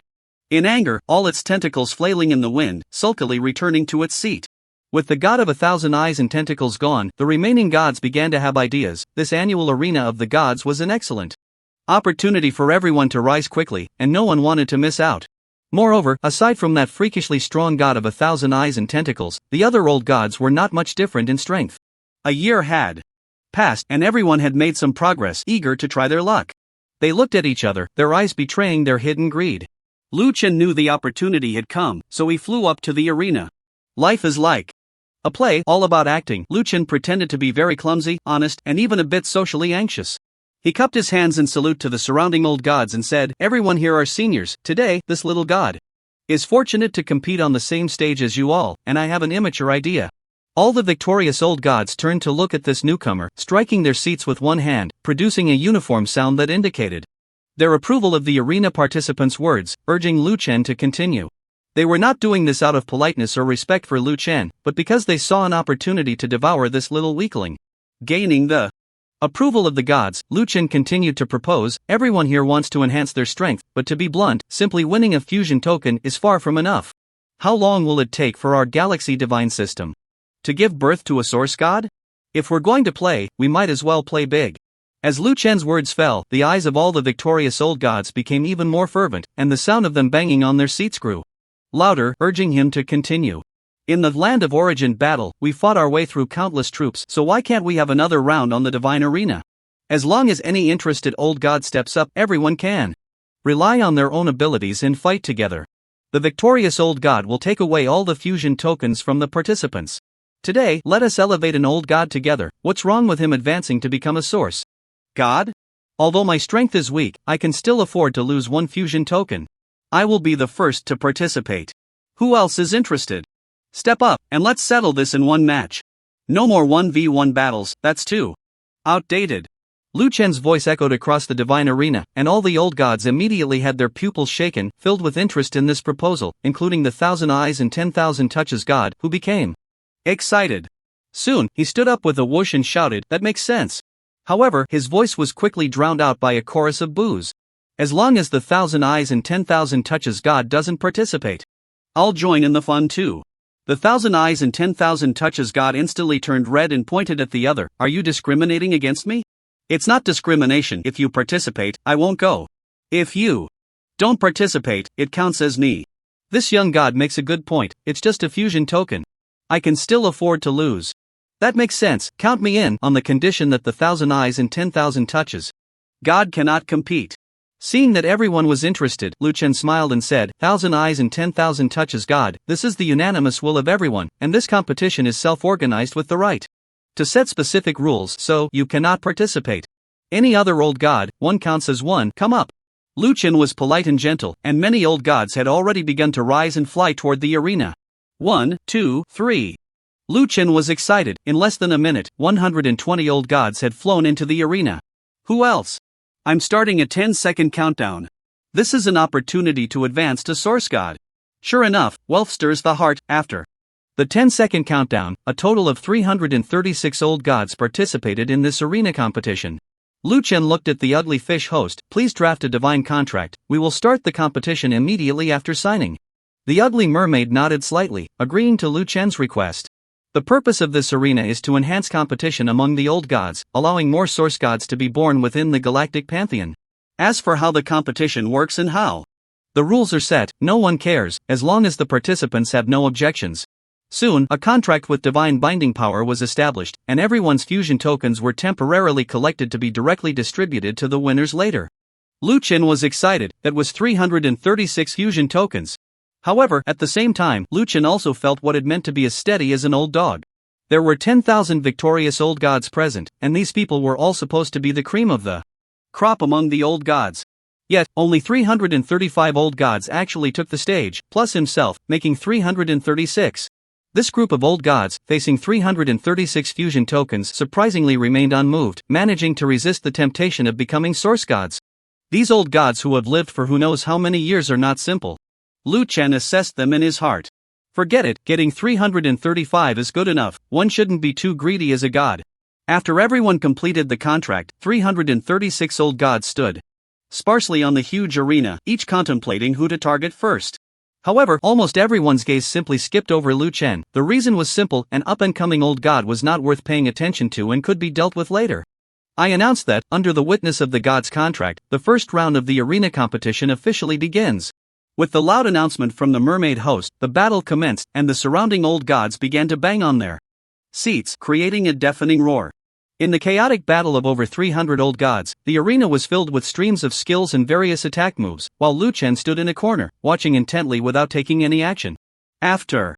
In anger, all its tentacles flailing in the wind, sulkily returning to its seat. With the god of 1,000 eyes and tentacles gone, the remaining gods began to have ideas. This annual arena of the gods was an excellent opportunity for everyone to rise quickly, and no one wanted to miss out. Moreover, aside from that freakishly strong god of 1,000 eyes and tentacles, the other old gods were not much different in strength. A year had passed, and everyone had made some progress, eager to try their luck. They looked at each other, their eyes betraying their hidden greed. Lu Chen knew the opportunity had come, so he flew up to the arena. Life is like a play, all about acting. Lu Chen pretended to be very clumsy, honest, and even a bit socially anxious. He cupped his hands in salute to the surrounding old gods and said, "Everyone here are seniors. Today, this little god is fortunate to compete on the same stage as you all, and I have an immature idea." All the victorious old gods turned to look at this newcomer, striking their seats with one hand, producing a uniform sound that indicated their approval of the arena participants' words, urging Lu Chen to continue. They were not doing this out of politeness or respect for Lu Chen, but because they saw an opportunity to devour this little weakling. Gaining the approval of the gods, Lu Chen continued to propose, everyone here wants to enhance their strength, but to be blunt, simply winning a fusion token is far from enough. How long will it take for our galaxy divine system to give birth to a source god? If we're going to play, we might as well play big. As Lu Chen's words fell, the eyes of all the victorious old gods became even more fervent, and the sound of them banging on their seats grew louder, urging him to continue. In the land of origin battle, we fought our way through countless troops, so why can't we have another round on the divine arena? As long as any interested old god steps up, everyone can rely on their own abilities and fight together. The victorious old god will take away all the fusion tokens from the participants. Today, let us elevate an old god together. What's wrong with him advancing to become a source god? Although my strength is weak, I can still afford to lose one fusion token. I will be the first to participate. Who else is interested? Step up, and let's settle this in one match. No more 1v1 battles, that's too outdated. Lu Chen's voice echoed across the divine arena, and all the old gods immediately had their pupils shaken, filled with interest in this proposal, including the 1,000 Eyes and 10,000 Touches god, who became excited. Soon, he stood up with a whoosh and shouted, "That makes sense." However, his voice was quickly drowned out by a chorus of boos. As long as the 1,000 Eyes and 10,000 Touches god doesn't participate, I'll join in the fun too. The 1,000 Eyes and 10,000 Touches god instantly turned red and pointed at the other. Are you discriminating against me? It's not discrimination. If you participate, I won't go. If you don't participate, it counts as me. This young god makes a good point. It's just a fusion token. I can still afford to lose. That makes sense. Count me in, on the condition that the 1,000 Eyes and 10,000 Touches god cannot compete. Seeing that everyone was interested, Lu Chen smiled and said, "1,000 Eyes and 10,000 Touches god, this is the unanimous will of everyone, and this competition is self-organized with the right to set specific rules, so you cannot participate. Any other old god, one counts as one, come up." Lu Chen was polite and gentle, and many old gods had already begun to rise and fly toward the arena. 1, 2, 3. Lu Chen was excited. In less than a minute, 120 old gods had flown into the arena. Who else? I'm starting a 10-second countdown. This is an opportunity to advance to Source God. Sure enough, wealth stirs the heart. After the 10-second countdown, a total of 336 old gods participated in this arena competition. Lu Chen looked at the ugly fish host. "Please draft a divine contract. We will start the competition immediately after signing." The ugly mermaid nodded slightly, agreeing to Lu Chen's request. The purpose of this arena is to enhance competition among the old gods, allowing more source gods to be born within the galactic pantheon. As for how the competition works and how the rules are set, no one cares, as long as the participants have no objections. Soon, a contract with divine binding power was established, and everyone's fusion tokens were temporarily collected to be directly distributed to the winners later. Lu Chen was excited. That was 336 fusion tokens. However, at the same time, Lu Chen also felt what it meant to be as steady as an old dog. There were 10,000 victorious old gods present, and these people were all supposed to be the cream of the crop among the old gods. Yet, only 335 old gods actually took the stage, plus himself, making 336. This group of old gods, facing 336 fusion tokens, surprisingly remained unmoved, managing to resist the temptation of becoming source gods. These old gods who have lived for who knows how many years are not simple. Lu Chen assessed them in his heart. Forget it, getting 335 is good enough, one shouldn't be too greedy as a god. After everyone completed the contract, 336 old gods stood sparsely on the huge arena, each contemplating who to target first. However, almost everyone's gaze simply skipped over Lu Chen. The reason was simple: an up-and-coming old god was not worth paying attention to and could be dealt with later. I announced that, under the witness of the god's contract, the first round of the arena competition officially begins. With the loud announcement from the mermaid host, the battle commenced, and the surrounding old gods began to bang on their seats, creating a deafening roar. In the chaotic battle of over 300 old gods, the arena was filled with streams of skills and various attack moves, while Lu Chen stood in a corner, watching intently without taking any action. After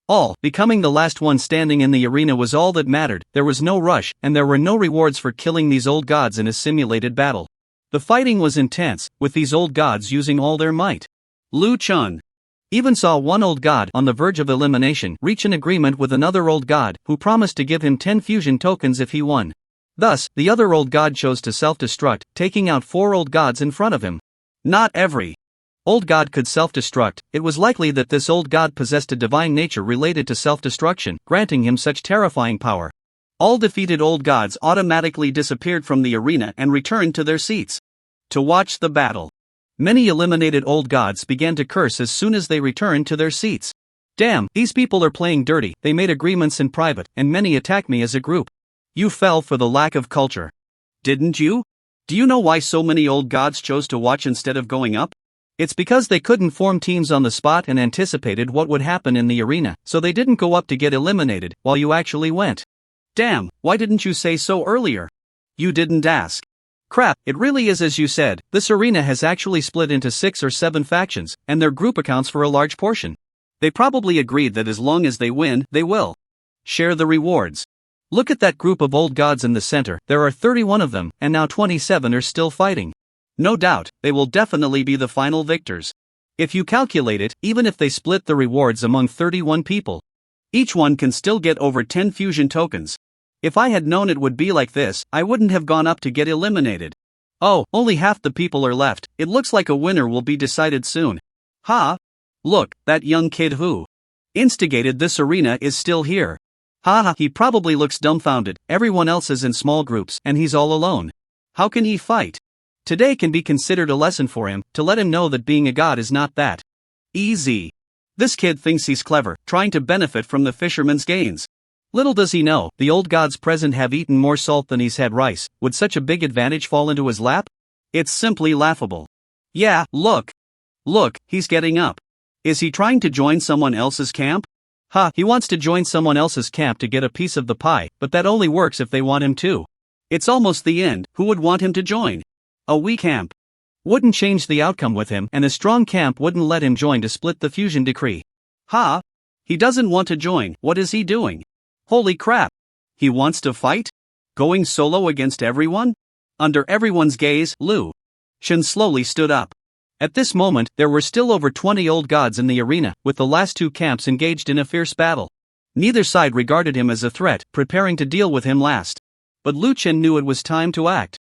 all, becoming the last one standing in the arena was all that mattered. There was no rush, and there were no rewards for killing these old gods in a simulated battle. The fighting was intense, with these old gods using all their might. Lu Chen even saw one old god on the verge of elimination reach an agreement with another old god, who promised to give him 10 fusion tokens if he won. Thus, the other old god chose to self-destruct, taking out 4 old gods in front of him. Not every old god could self-destruct. It was likely that this old god possessed a divine nature related to self-destruction, granting him such terrifying power. All defeated old gods automatically disappeared from the arena and returned to their seats to watch the battle. Many eliminated old gods began to curse as soon as they returned to their seats. "Damn, these people are playing dirty. They made agreements in private, and many attacked me as a group. You fell for the lack of culture. Didn't you? Do you know why so many old gods chose to watch instead of going up? It's because they couldn't form teams on the spot and anticipated what would happen in the arena, so they didn't go up to get eliminated, while you actually went. Damn, why didn't you say so earlier? You didn't ask. Crap, it really is as you said, this arena has actually split into 6 or 7 factions, and their group accounts for a large portion. They probably agreed that as long as they win, they will share the rewards. Look at that group of old gods in the center, there are 31 of them, and now 27 are still fighting. No doubt, they will definitely be the final victors. If you calculate it, even if they split the rewards among 31 people, each one can still get over 10 fusion tokens. If I had known it would be like this, I wouldn't have gone up to get eliminated. Oh, only half the people are left, it looks like a winner will be decided soon. Ha! Look, that young kid who instigated this arena is still here. Haha, he probably looks dumbfounded, everyone else is in small groups, and he's all alone. How can he fight? Today can be considered a lesson for him, to let him know that being a god is not that easy. This kid thinks he's clever, trying to benefit from the fisherman's gains. Little does he know, the old gods present have eaten more salt than he's had rice. Would such a big advantage fall into his lap? It's simply laughable. Yeah, look. Look, he's getting up. Is he trying to join someone else's camp? Ha, he wants to join someone else's camp to get a piece of the pie, but that only works if they want him to. It's almost the end, who would want him to join? A weak camp wouldn't change the outcome with him, and a strong camp wouldn't let him join to split the fusion decree. Ha! He doesn't want to join, what is he doing? Holy crap! He wants to fight? Going solo against everyone? Under everyone's gaze, Lu Shen slowly stood up. At this moment, there were still over 20 old gods in the arena, with the last 2 camps engaged in a fierce battle. Neither side regarded him as a threat, preparing to deal with him last. But Lu Chen knew it was time to act.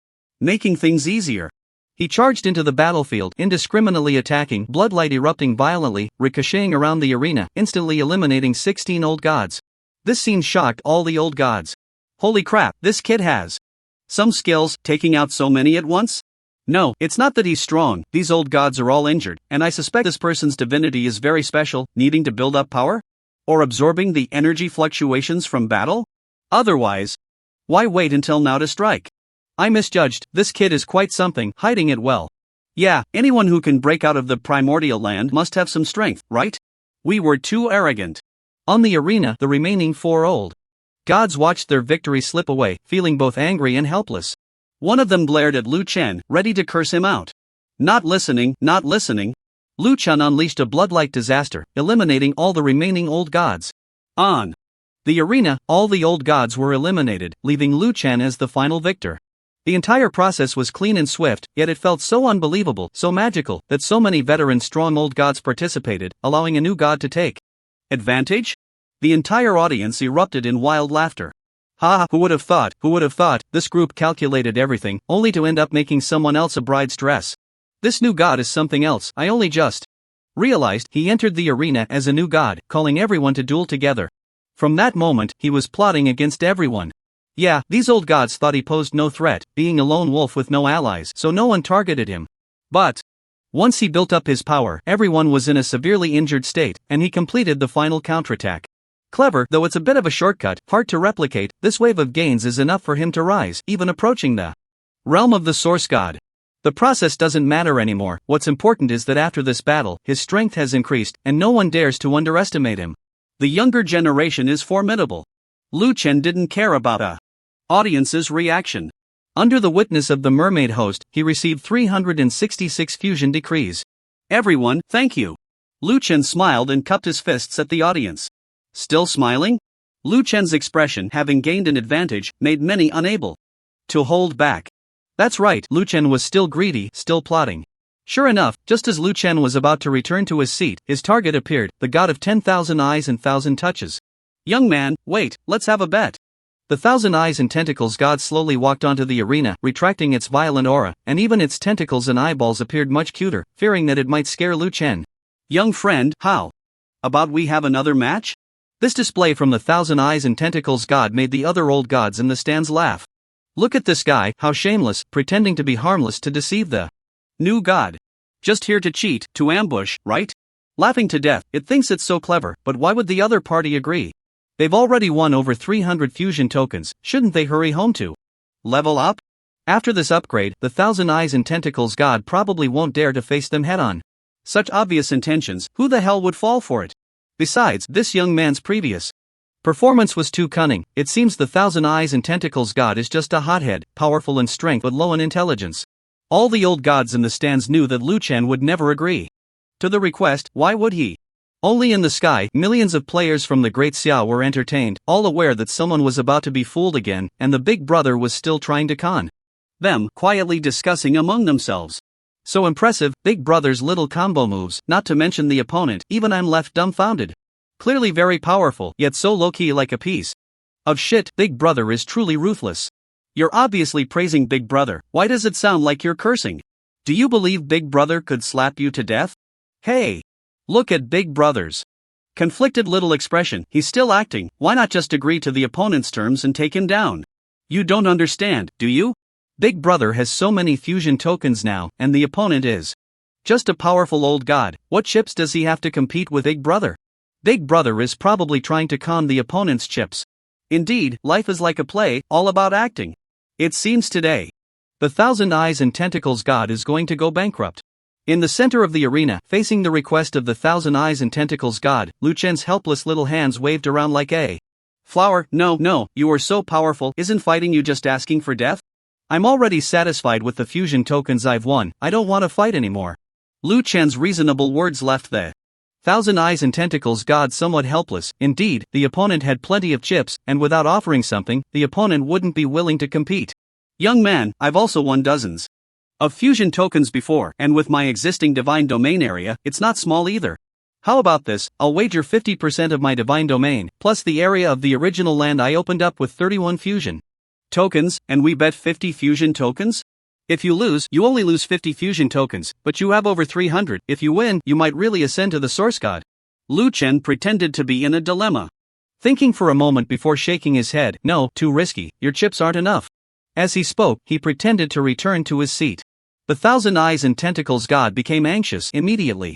Making things easier, he charged into the battlefield, indiscriminately attacking, bloodlight erupting violently, ricocheting around the arena, instantly eliminating 16 old gods. This scene shocked all the old gods. Holy crap, this kid has some skills, taking out so many at once? No, it's not that he's strong, these old gods are all injured, and I suspect this person's divinity is very special, needing to build up power? Or absorbing the energy fluctuations from battle? Otherwise, why wait until now to strike? I misjudged, this kid is quite something, hiding it well. Yeah, anyone who can break out of the primordial land must have some strength, right? We were too arrogant. On the arena, the remaining 4 old gods watched their victory slip away, feeling both angry and helpless. One of them glared at Lu Chen, ready to curse him out. Not listening, not listening. Lu Chen unleashed a bloodlight disaster, eliminating all the remaining old gods. On the arena, all the old gods were eliminated, leaving Lu Chen as the final victor. The entire process was clean and swift, yet it felt so unbelievable, so magical, that so many veteran strong old gods participated, allowing a new god to take advantage? The entire audience erupted in wild laughter. Ha, who would have thought, this group calculated everything, only to end up making someone else a bride's dress. This new god is something else, I only just realized. He entered the arena as a new god, calling everyone to duel together. From that moment, he was plotting against everyone. Yeah, these old gods thought he posed no threat, being a lone wolf with no allies, so no one targeted him. But once he built up his power, everyone was in a severely injured state, and he completed the final counterattack. Clever, though it's a bit of a shortcut, hard to replicate, this wave of gains is enough for him to rise, even approaching the realm of the source god. The process doesn't matter anymore, what's important is that after this battle, his strength has increased, and no one dares to underestimate him. The younger generation is formidable. Lu Chen didn't care about a audience's reaction. Under the witness of the mermaid host, he received 366 fusion decrees. Everyone, thank you. Lu Chen smiled and cupped his fists at the audience. Still smiling? Lu Chen's expression, having gained an advantage, made many unable to hold back. That's right, Lu Chen was still greedy, still plotting. Sure enough, just as Lu Chen was about to return to his seat, his target appeared, the god of 10,000 eyes and 1,000 touches. Young man, wait, let's have a bet. The 1,000 eyes and tentacles god slowly walked onto the arena, retracting its violent aura, and even its tentacles and eyeballs appeared much cuter, fearing that it might scare Lu Chen. Young friend, how about we have another match? This display from the 1,000 eyes and tentacles god made the other old gods in the stands laugh. Look at this guy, how shameless, pretending to be harmless to deceive the new god. Just here to cheat, to ambush, right? Laughing to death, it thinks it's so clever, but why would the other party agree? They've already won over 300 fusion tokens, shouldn't they hurry home to level up? After this upgrade, the 1,000 eyes and tentacles god probably won't dare to face them head-on. Such obvious intentions, who the hell would fall for it? Besides, this young man's previous Performance was too cunning. It seems the Thousand Eyes and Tentacles god is just a hothead, powerful in strength but low in intelligence. All the old gods in the stands knew that Liu Chen would never agree to the request. Why would he? Only in the sky, millions of players from the Great Xiao were entertained, all aware that someone was about to be fooled again, and the big brother was still trying to con them, quietly discussing among themselves. So impressive, big brother's little combo moves, not to mention the opponent, even I'm left dumbfounded. Clearly very powerful, yet so low-key like a piece of shit. Big brother is truly ruthless. You're obviously praising big brother. Why does it sound like you're cursing? Do you believe big brother could slap you to death? Hey! Look at big brother's conflicted little expression. He's still acting. Why not just agree to the opponent's terms and take him down? You don't understand, do you? Big brother has so many fusion tokens now, and the opponent is just a powerful old god. What chips does he have to compete with big brother? Big brother is probably trying to con the opponent's chips. Indeed, life is like a play, all about acting. It seems today the Thousand Eyes and Tentacles god is going to go bankrupt. In the center of the arena, facing the request of the Thousand Eyes and Tentacles god, Liu Chen's helpless little hands waved around like a flower. No, you are so powerful. Isn't fighting you just asking for death? I'm already satisfied with the fusion tokens I've won. I don't want to fight anymore. Liu Chen's reasonable words left the Thousand Eyes and Tentacles god somewhat helpless. Indeed, the opponent had plenty of chips, and without offering something, the opponent wouldn't be willing to compete. Young man, I've also won dozens of fusion tokens before, and with my existing divine domain area, it's not small either. How about this? I'll wager 50% of my divine domain, plus the area of the original land I opened up with 31 fusion tokens, and we bet 50 fusion tokens? If you lose, you only lose 50 fusion tokens, but you have over 300. If you win, you might really ascend to the source god. Liu Chen pretended to be in a dilemma, thinking for a moment before shaking his head. No, too risky, your chips aren't enough. As he spoke, he pretended to return to his seat. The Thousand Eyes and Tentacles god became anxious immediately,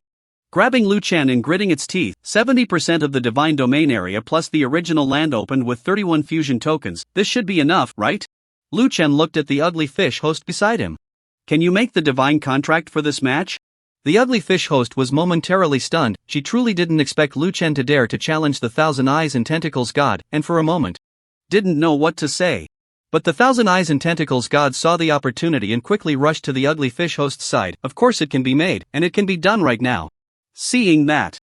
grabbing Liu Chen and gritting its teeth. 70% of the divine domain area plus the original land opened with 31 fusion tokens. This should be enough, right? Liu Chen looked at the ugly fish host beside him. Can you make the divine contract for this match? The ugly fish host was momentarily stunned. She truly didn't expect Liu Chen to dare to challenge the Thousand Eyes and Tentacles god, and for a moment didn't know what to say. But the Thousand Eyes and Tentacles god saw the opportunity and quickly rushed to the ugly fish host's side. Of course it can be made, and it can be done right now. Seeing that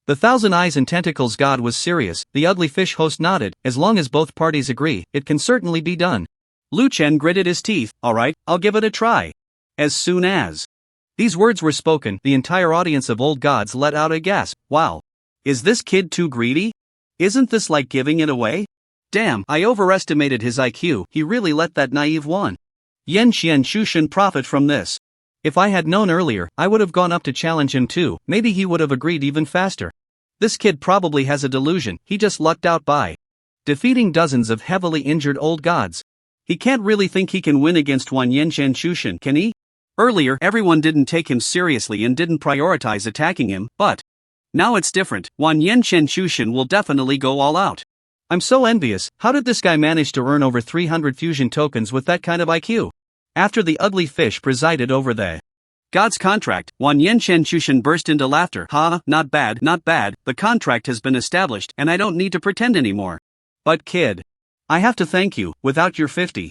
the Thousand Eyes and Tentacles god was serious, the ugly fish host nodded. As long as both parties agree, it can certainly be done. Liu Chen gritted his teeth. Alright, I'll give it a try. As soon as these words were spoken, the entire audience of old gods let out a gasp. Wow. Is this kid too greedy? Isn't this like giving it away? Damn, I overestimated his IQ. He really let that naive one Yan Xian Shushan profit from this. If I had known earlier, I would have gone up to challenge him too. Maybe he would have agreed even faster. This kid probably has a delusion. He just lucked out by defeating dozens of heavily injured old gods. He can't really think he can win against Wan Yenshan Shushan, can he? Earlier, everyone didn't take him seriously and didn't prioritize attacking him, but now it's different. Wan Yenshan Shushan will definitely go all out. I'm so envious. How did this guy manage to earn over 300 fusion tokens with that kind of IQ? After the ugly fish presided over the god's contract, Wan Yenshan Shushan burst into laughter. Ha, not bad, not bad. The contract has been established, and I don't need to pretend anymore. But kid, I have to thank you. Without your 50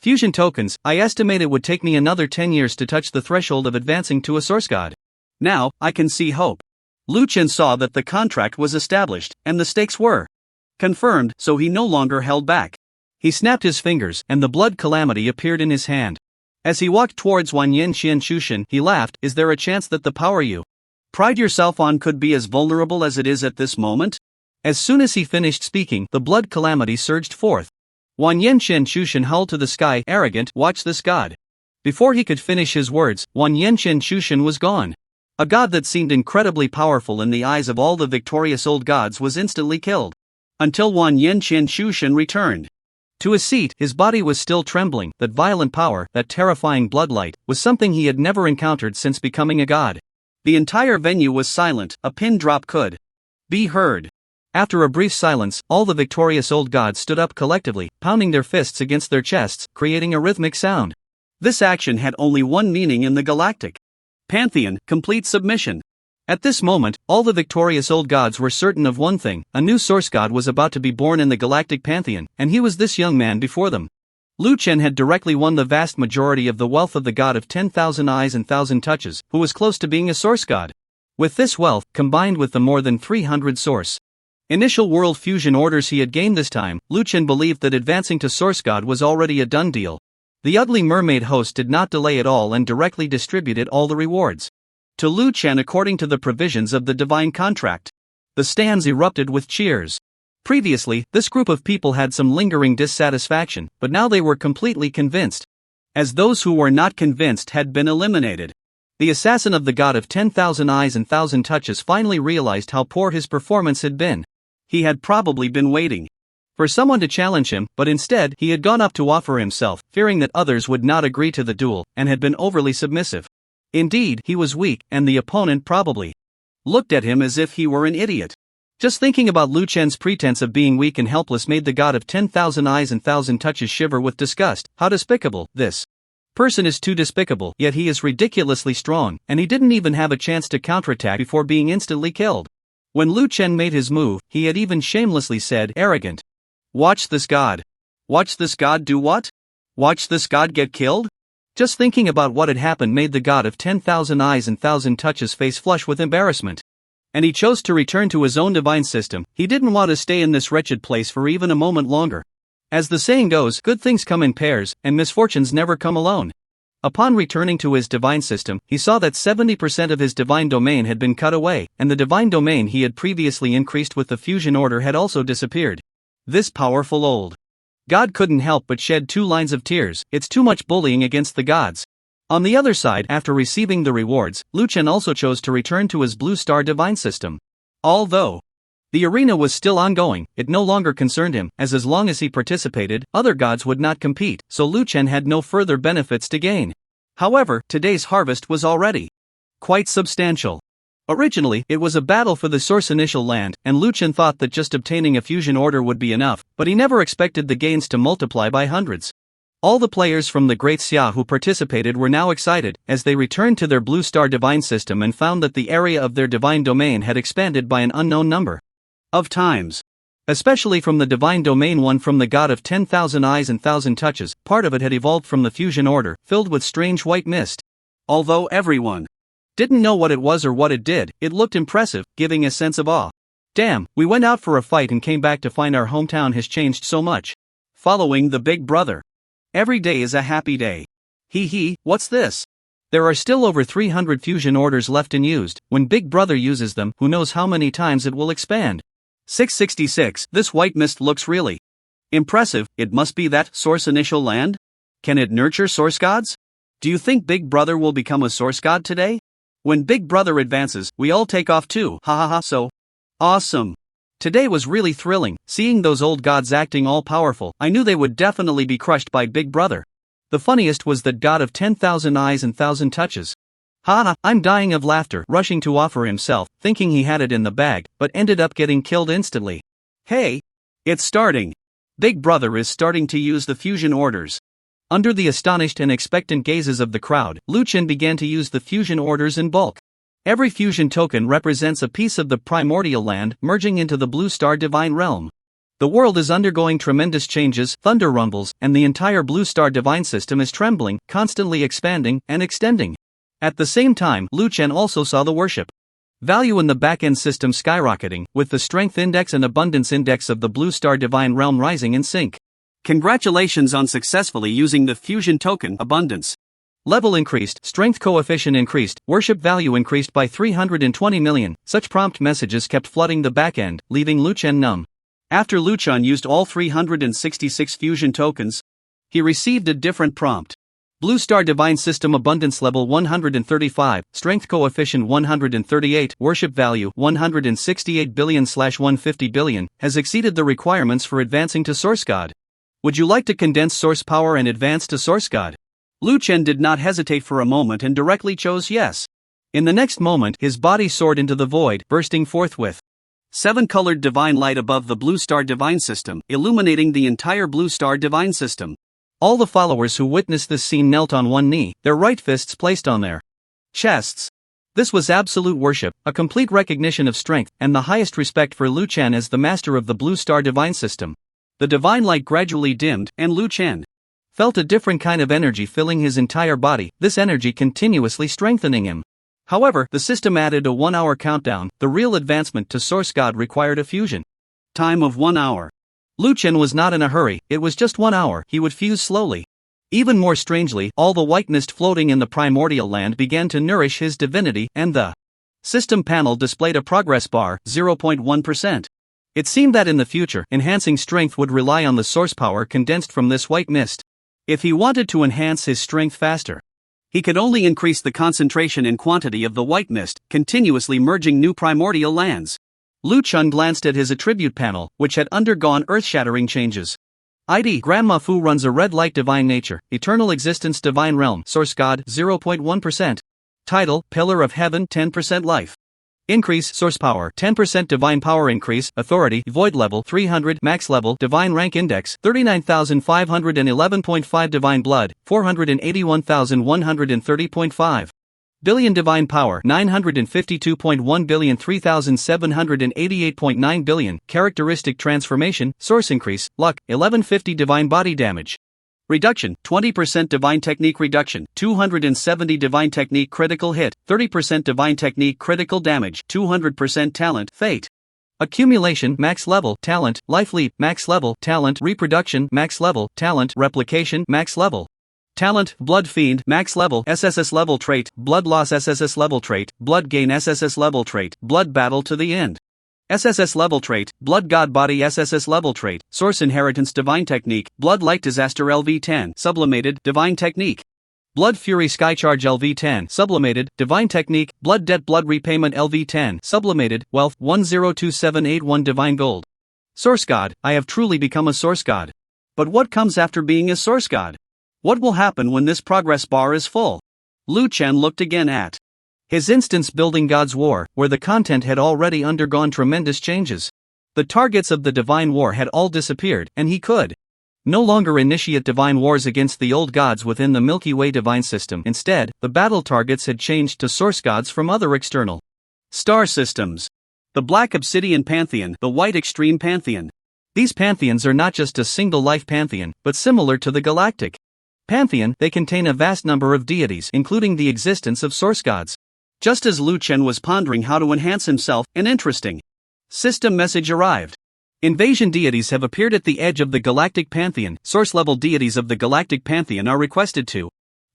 fusion tokens, I estimate it would take me another 10 years to touch the threshold of advancing to a source god. Now, I can see hope. Liu Chen saw that the contract was established, and the stakes were confirmed, so he no longer held back. He snapped his fingers, and the blood calamity appeared in his hand. As he walked towards Wan Yenshan Shushan, he laughed. Is there a chance that the power you pride yourself on could be as vulnerable as it is at this moment? As soon as he finished speaking, the blood calamity surged forth. Wan Yenshan Shushan howled to the sky, arrogant, watch this god. Before he could finish his words, Wan Yenshan Shushan was gone. A god that seemed incredibly powerful in the eyes of all the victorious old gods was instantly killed. Until Wan Yenshan Shushan returned to his seat, his body was still trembling. That violent power, that terrifying bloodlight, was something he had never encountered since becoming a god. The entire venue was silent. A pin drop could be heard. After a brief silence, all the victorious old gods stood up collectively, pounding their fists against their chests, creating a rhythmic sound. This action had only one meaning in the galactic pantheon: complete submission. At this moment, all the victorious old gods were certain of one thing: a new source god was about to be born in the galactic pantheon, and he was this young man before them. Lu Chen had directly won the vast majority of the wealth of the god of 10,000 eyes and 1,000 touches, who was close to being a source god. With this wealth, combined with the more than 300 source initial world fusion orders he had gained this time, Lu Chen believed that advancing to source god was already a done deal. The ugly mermaid host did not delay at all and directly distributed all the rewards to Lu Chen according to the provisions of the divine contract. The stands erupted with cheers. Previously, this group of people had some lingering dissatisfaction, but now they were completely convinced. As those who were not convinced had been eliminated. The assassin of the god of 10,000 eyes and 1,000 touches finally realized how poor his performance had been. He had probably been waiting for someone to challenge him, but instead he had gone up to offer himself, fearing that others would not agree to the duel, and had been overly submissive. Indeed, he was weak, and the opponent probably looked at him as if he were an idiot. Just thinking about Lu Chen's pretense of being weak and helpless made the god of 10,000 eyes and 1,000 touches shiver with disgust. How despicable, this person is too despicable, yet he is ridiculously strong, and he didn't even have a chance to counterattack before being instantly killed. When Lu Chen made his move, he had even shamelessly said, arrogant. Watch this god. Watch this god do what? Watch this god get killed? Just thinking about what had happened made the god of 10,000 eyes and 1,000 touches face flush with embarrassment. And he chose to return to his own divine system. He didn't want to stay in this wretched place for even a moment longer. As the saying goes, good things come in pairs, and misfortunes never come alone. Upon returning to his divine system, he saw that 70% of his divine domain had been cut away, and the divine domain he had previously increased with the fusion order had also disappeared. This powerful old god couldn't help but shed 2 lines of tears. It's too much bullying against the gods. On the other side, after receiving the rewards, Lu Chen also chose to return to his blue star divine system. Although the arena was still ongoing, it no longer concerned him, as long as he participated, other gods would not compete, so Lu Chen had no further benefits to gain. However, today's harvest was already quite substantial. Originally, it was a battle for the source initial land, and Lu Chen thought that just obtaining a fusion order would be enough, but he never expected the gains to multiply by hundreds. All the players from the Great Xia who participated were now excited, as they returned to their blue star divine system and found that the area of their divine domain had expanded by an unknown number of times. Especially from the divine domain one from the god of 10,000 eyes and 1,000 touches, part of it had evolved from the fusion order, filled with strange white mist. Although everyone didn't know what it was or what it did, it looked impressive, giving a sense of awe. Damn, we went out for a fight and came back to find our hometown has changed so much. Following the big brother. Every day is a happy day. Hee, what's this? There are still over 300 fusion orders left unused. When Big Brother uses them, who knows how many times it will expand. 666. This white mist looks really impressive. It must be that source initial land? Can it nurture source gods? Do you think Big Brother will become a source god today? When Big Brother advances, we all take off too. So awesome. Today was really thrilling. Seeing those old gods acting all powerful, I knew they would definitely be crushed by Big Brother. The funniest was that god of 10,000 eyes and 1,000 touches. I'm dying of laughter, rushing to offer himself, thinking he had it in the bag, but ended up getting killed instantly. Hey! It's starting! Big Brother is starting to use the fusion orders. Under the astonished and expectant gazes of the crowd, Lu Chen began to use the fusion orders in bulk. Every fusion token represents a piece of the primordial land merging into the blue star divine realm. The world is undergoing tremendous changes, thunder rumbles, and the entire blue star divine system is trembling, constantly expanding and extending. At the same time, Lu Chen also saw the worship value in the back-end system skyrocketing, with the strength index and abundance index of the blue star divine realm rising in sync. Congratulations on successfully using the fusion token abundance. Level increased, strength coefficient increased, worship value increased by 320 million. Such prompt messages kept flooding the back-end, leaving Lu Chen numb. After Lu Chen used all 366 fusion tokens, he received a different prompt. Blue Star Divine System Abundance Level 135, Strength Coefficient 138, Worship Value 168 billion/150 billion, has exceeded the requirements for advancing to Source God. Would you like to condense Source Power and advance to Source God? Lu Chen did not hesitate for a moment and directly chose yes. In the next moment, his body soared into the void, bursting forth with 7-colored divine light above the Blue Star Divine System, illuminating the entire Blue Star Divine System. All the followers who witnessed this scene knelt on one knee, their right fists placed on their chests. This was absolute worship, a complete recognition of strength, and the highest respect for Lu Chen as the master of the Blue Star divine system. The divine light gradually dimmed, and Lu Chen felt a different kind of energy filling his entire body, this energy continuously strengthening him. However, the system added a 1-hour countdown. The real advancement to Source God required a fusion time of 1 hour. Lu Chen was not in a hurry, it was just 1 hour, he would fuse slowly. Even more strangely, all the white mist floating in the primordial land began to nourish his divinity, and the system panel displayed a progress bar, 0.1%. It seemed that in the future, enhancing strength would rely on the source power condensed from this white mist. If he wanted to enhance his strength faster, he could only increase the concentration and quantity of the white mist, continuously merging new primordial lands. Lu Chen glanced at his attribute panel, which had undergone earth-shattering changes. ID Grandma Fu runs a red light divine nature, eternal existence divine realm, source god 0.1%. Title, Pillar of Heaven 10% life. Increase source power 10% divine power increase, authority void level 300 max level divine rank index 39,511.5 divine blood 481,130.5 billion divine power 952.1 billion 3,788.9 billion characteristic transformation source increase luck 1150 divine body damage reduction 20% divine technique reduction 270 divine technique critical hit 30% divine technique critical damage 200% talent fate accumulation max level talent life leap max level talent reproduction max level talent replication max level talent, Blood Fiend, max level, SSS level trait, Blood Loss SSS level trait, Blood Gain SSS level trait, Blood Battle to the End. SSS level trait, Blood God Body SSS level trait, Source Inheritance Divine Technique, Blood Light Disaster LV10, Sublimated, Divine Technique. Blood Fury Skycharge LV10, Sublimated, Divine Technique, Blood Debt Blood Repayment LV10, Sublimated, Wealth 102781 Divine Gold. Source God, I have truly become a Source God. But what comes after being a Source God? What will happen when this progress bar is full? Lu Chen looked again at his instance building God's War, where the content had already undergone tremendous changes. The targets of the divine war had all disappeared, and he could no longer initiate divine wars against the old gods within the Milky Way divine system. Instead, the battle targets had changed to source gods from other external star systems. The Black Obsidian Pantheon, the White Extreme Pantheon. These pantheons are not just a single life pantheon, but similar to the galactic pantheon, they contain a vast number of deities, including the existence of source gods. Just as Lu Chen was pondering how to enhance himself, an interesting system message arrived. Invasion deities have appeared at the edge of the galactic pantheon. Source-level deities of the galactic pantheon are requested to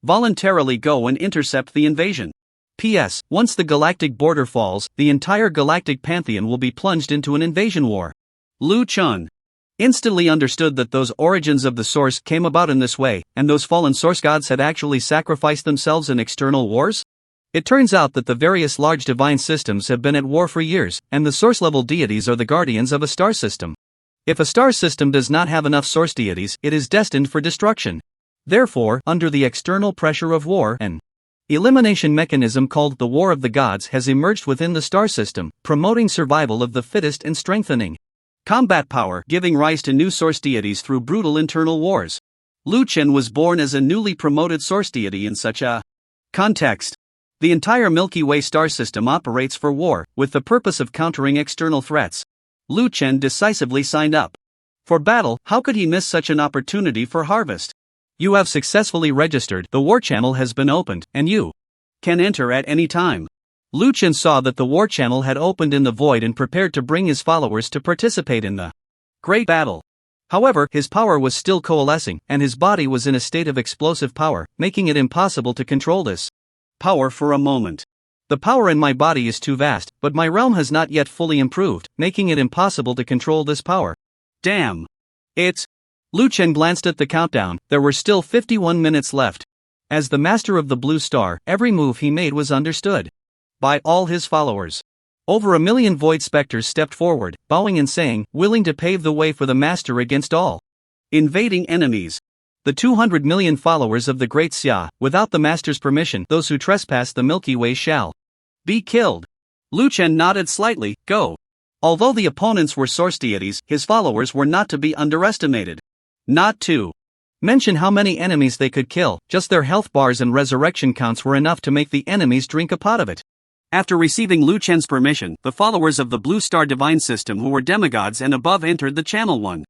voluntarily go and intercept the invasion. P.S. Once the galactic border falls, the entire galactic pantheon will be plunged into an invasion war. Lu Chen instantly understood that those origins of the source came about in this way, and those fallen source gods had actually sacrificed themselves in external wars? It turns out that the various large divine systems have been at war for years, and the source-level deities are the guardians of a star system. If a star system does not have enough source deities, it is destined for destruction. Therefore, under the external pressure of war, an elimination mechanism called the War of the Gods has emerged within the star system, promoting survival of the fittest and strengthening combat power, giving rise to new source deities through brutal internal wars. Lu Chen was born as a newly promoted source deity in such a context. The entire Milky Way star system operates for war, with the purpose of countering external threats. Lu Chen decisively signed up for battle. How could he miss such an opportunity for harvest? You have successfully registered, the war channel has been opened, and you can enter at any time. Lu Chen saw that the war channel had opened in the void and prepared to bring his followers to participate in the great battle. However, his power was still coalescing, and his body was in a state of explosive power, making it impossible to control this power for a moment. The power in my body is too vast, but my realm has not yet fully improved, making it impossible to control this power. Damn. It's... Lu Chen glanced at the countdown. There were still 51 minutes left. As the master of the Blue Star, every move he made was understood by all his followers. Over 1 million void specters stepped forward, bowing and saying, willing to pave the way for the master against all invading enemies. The 200 million followers of the Great Xia, without the master's permission, those who trespass the Milky Way shall be killed. Lu Chen nodded slightly, go. Although the opponents were source deities, his followers were not to be underestimated. Not to mention how many enemies they could kill, just their health bars and resurrection counts were enough to make the enemies drink a pot of it. After receiving Lu Chen's permission, the followers of the Blue Star Divine System who were demigods and above entered the channel one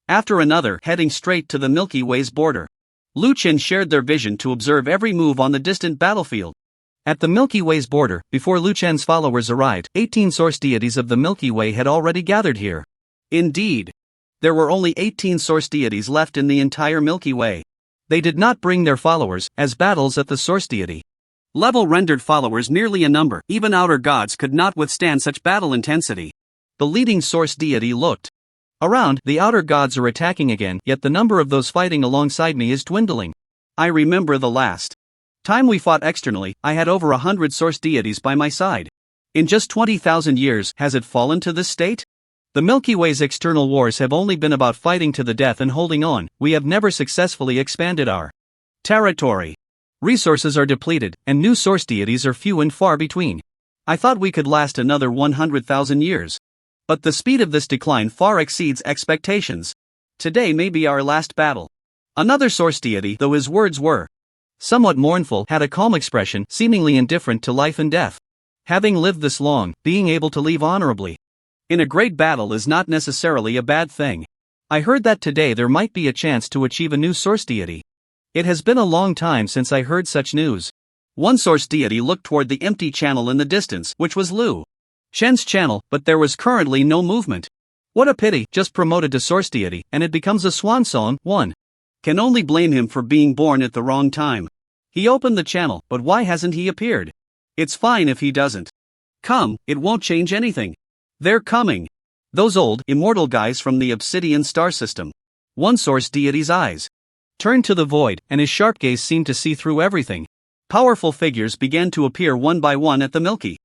after another, heading straight to the Milky Way's border. Lu Chen shared their vision to observe every move on the distant battlefield. At the Milky Way's border, before Lu Chen's followers arrived, 18 source deities of the Milky Way had already gathered here. Indeed, there were only 18 source deities left in the entire Milky Way. They did not bring their followers, as battles at the source deity level rendered followers merely a number. Even outer gods could not withstand such battle intensity. The leading source deity looked around. The outer gods are attacking again, yet the number of those fighting alongside me is dwindling. I remember the last time we fought externally, I had over 100 source deities by my side. In just 20,000 years, has it fallen to this state? The Milky Way's external wars have only been about fighting to the death and holding on. We have never successfully expanded our territory. Resources are depleted, and new source deities are few and far between. I thought we could last another 100,000 years. But the speed of this decline far exceeds expectations. Today may be our last battle. Another source deity, though his words were somewhat mournful, had a calm expression, seemingly indifferent to life and death. Having lived this long, being able to leave honorably in a great battle is not necessarily a bad thing. I heard that today there might be a chance to achieve a new source deity. It has been a long time since I heard such news. One source deity looked toward the empty channel in the distance, which was Lu Chen's channel, but there was currently no movement. What a pity, just promoted to source deity, and it becomes a swan song. One can only blame him for being born at the wrong time. He opened the channel, but why hasn't he appeared? It's fine if he doesn't come, it won't change anything. They're coming. Those old, immortal guys from the Obsidian star system. One source deity's eyes turned to the void, and his sharp gaze seemed to see through everything. Powerful figures began to appear one by one at the Milky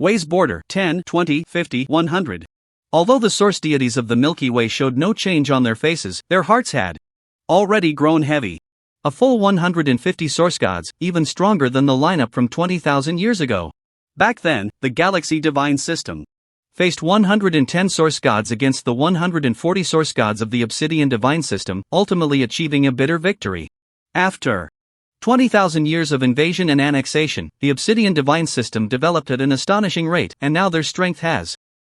Way's border, 10, 20, 50, 100. Although the source deities of the Milky Way showed no change on their faces, their hearts had already grown heavy. A full 150 source gods, even stronger than the lineup from 20,000 years ago. Back then, the Galaxy Divine System faced 110 source gods against the 140 source gods of the Obsidian Divine System, ultimately achieving a bitter victory. After 20,000 years of invasion and annexation, the Obsidian Divine System developed at an astonishing rate, and now their strength has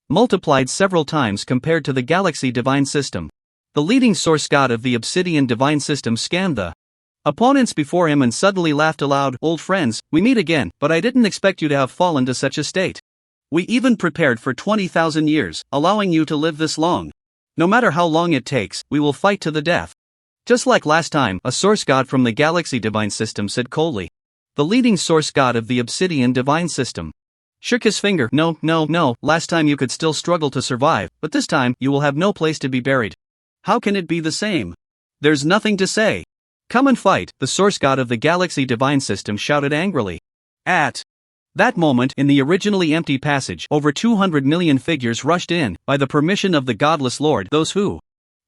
multiplied several times compared to the Galaxy Divine System. The leading source god of the Obsidian Divine System scanned the opponents before him and suddenly laughed aloud. "Old friends, we meet again, but I didn't expect you to have fallen to such a state. We even prepared for 20,000 years, allowing you to live this long. No matter how long it takes, we will fight to the death." Just like last time, a source god from the Galaxy Divine System said coldly. The leading source god of the Obsidian Divine System shook his finger. No, last time you could still struggle to survive, but this time, you will have no place to be buried. How can it be the same? There's nothing to say. Come and fight, the source god of the Galaxy Divine System shouted angrily. At that moment, in the originally empty passage, over 200 million figures rushed in. By the permission of the godless lord, those who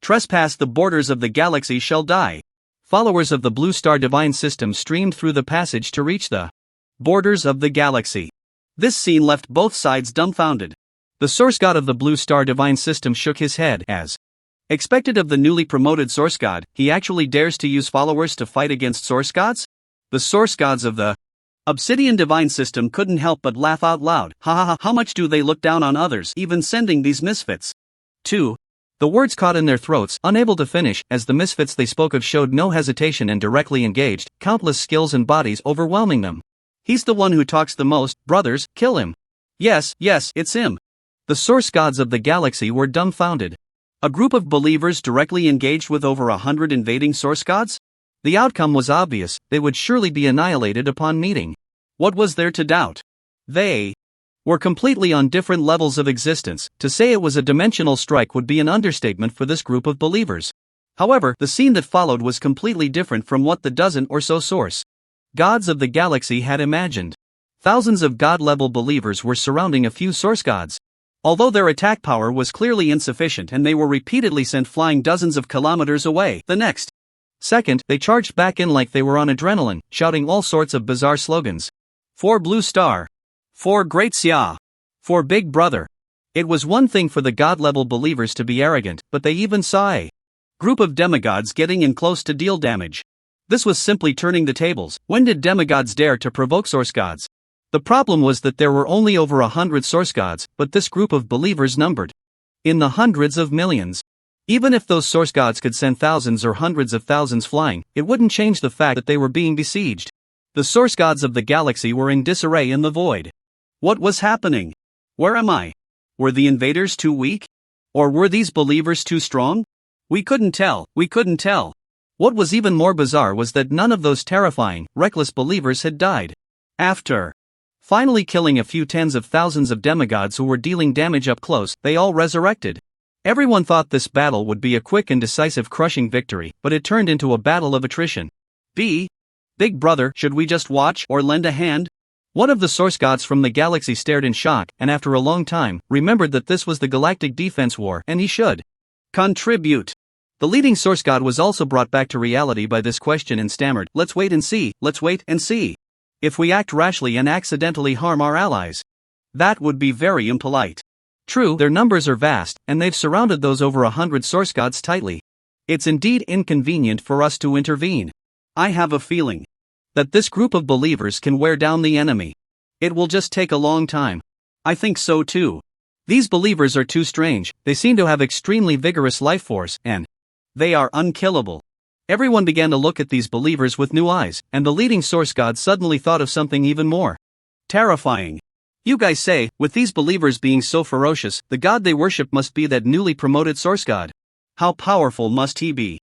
trespass the borders of the galaxy shall die. Followers of the Blue Star Divine System streamed through the passage to reach the borders of the galaxy. This scene left both sides dumbfounded. The source god of the Blue Star Divine System shook his head. As expected of the newly promoted source god, he actually dares to use followers to fight against source gods? The source gods of the Obsidian Divine System couldn't help but laugh out loud. Ha ha ha, how much do they look down on others, even sending these misfits? 2. The words caught in their throats, unable to finish, as the misfits they spoke of showed no hesitation and directly engaged, countless skills and bodies overwhelming them. He's the one who talks the most, brothers, kill him. Yes, it's him. The source gods of the galaxy were dumbfounded. A group of believers directly engaged with over 100 invading source gods? The outcome was obvious, they would surely be annihilated upon meeting. What was there to doubt? They were completely on different levels of existence. To say it was a dimensional strike would be an understatement for this group of believers. However, the scene that followed was completely different from what the dozen or so source gods of the galaxy had imagined. Thousands of god-level believers were surrounding a few source gods. Although their attack power was clearly insufficient and they were repeatedly sent flying dozens of kilometers away, the next second, they charged back in like they were on adrenaline, shouting all sorts of bizarre slogans. For Blue Star. For Great Xia. For Big Brother. It was one thing for the god-level believers to be arrogant, but they even saw a group of demigods getting in close to deal damage. This was simply turning the tables. When did demigods dare to provoke source gods? The problem was that there were only over 100 source gods, but this group of believers numbered in the hundreds of millions. Even if those source gods could send thousands or hundreds of thousands flying, it wouldn't change the fact that they were being besieged. The source gods of the galaxy were in disarray in the void. What was happening? Where am I? Were the invaders too weak? Or were these believers too strong? We couldn't tell. What was even more bizarre was that none of those terrifying, reckless believers had died. After finally killing a few tens of thousands of demigods who were dealing damage up close, they all resurrected. Everyone thought this battle would be a quick and decisive crushing victory, but it turned into a battle of attrition. Big brother, should we just watch or lend a hand? One of the source gods from the galaxy stared in shock, and after a long time, remembered that this was the Galactic Defense War, and he should contribute. The leading source god was also brought back to reality by this question and stammered, let's wait and see. If we act rashly and accidentally harm our allies, that would be very impolite. True, their numbers are vast, and they've surrounded those over 100 source gods tightly. It's indeed inconvenient for us to intervene. I have a feeling that this group of believers can wear down the enemy. It will just take a long time. I think so too. These believers are too strange, they seem to have extremely vigorous life force, and they are unkillable. Everyone began to look at these believers with new eyes, and the leading source god suddenly thought of something even more terrifying. You guys say, with these believers being so ferocious, the god they worship must be that newly promoted source god. How powerful must he be?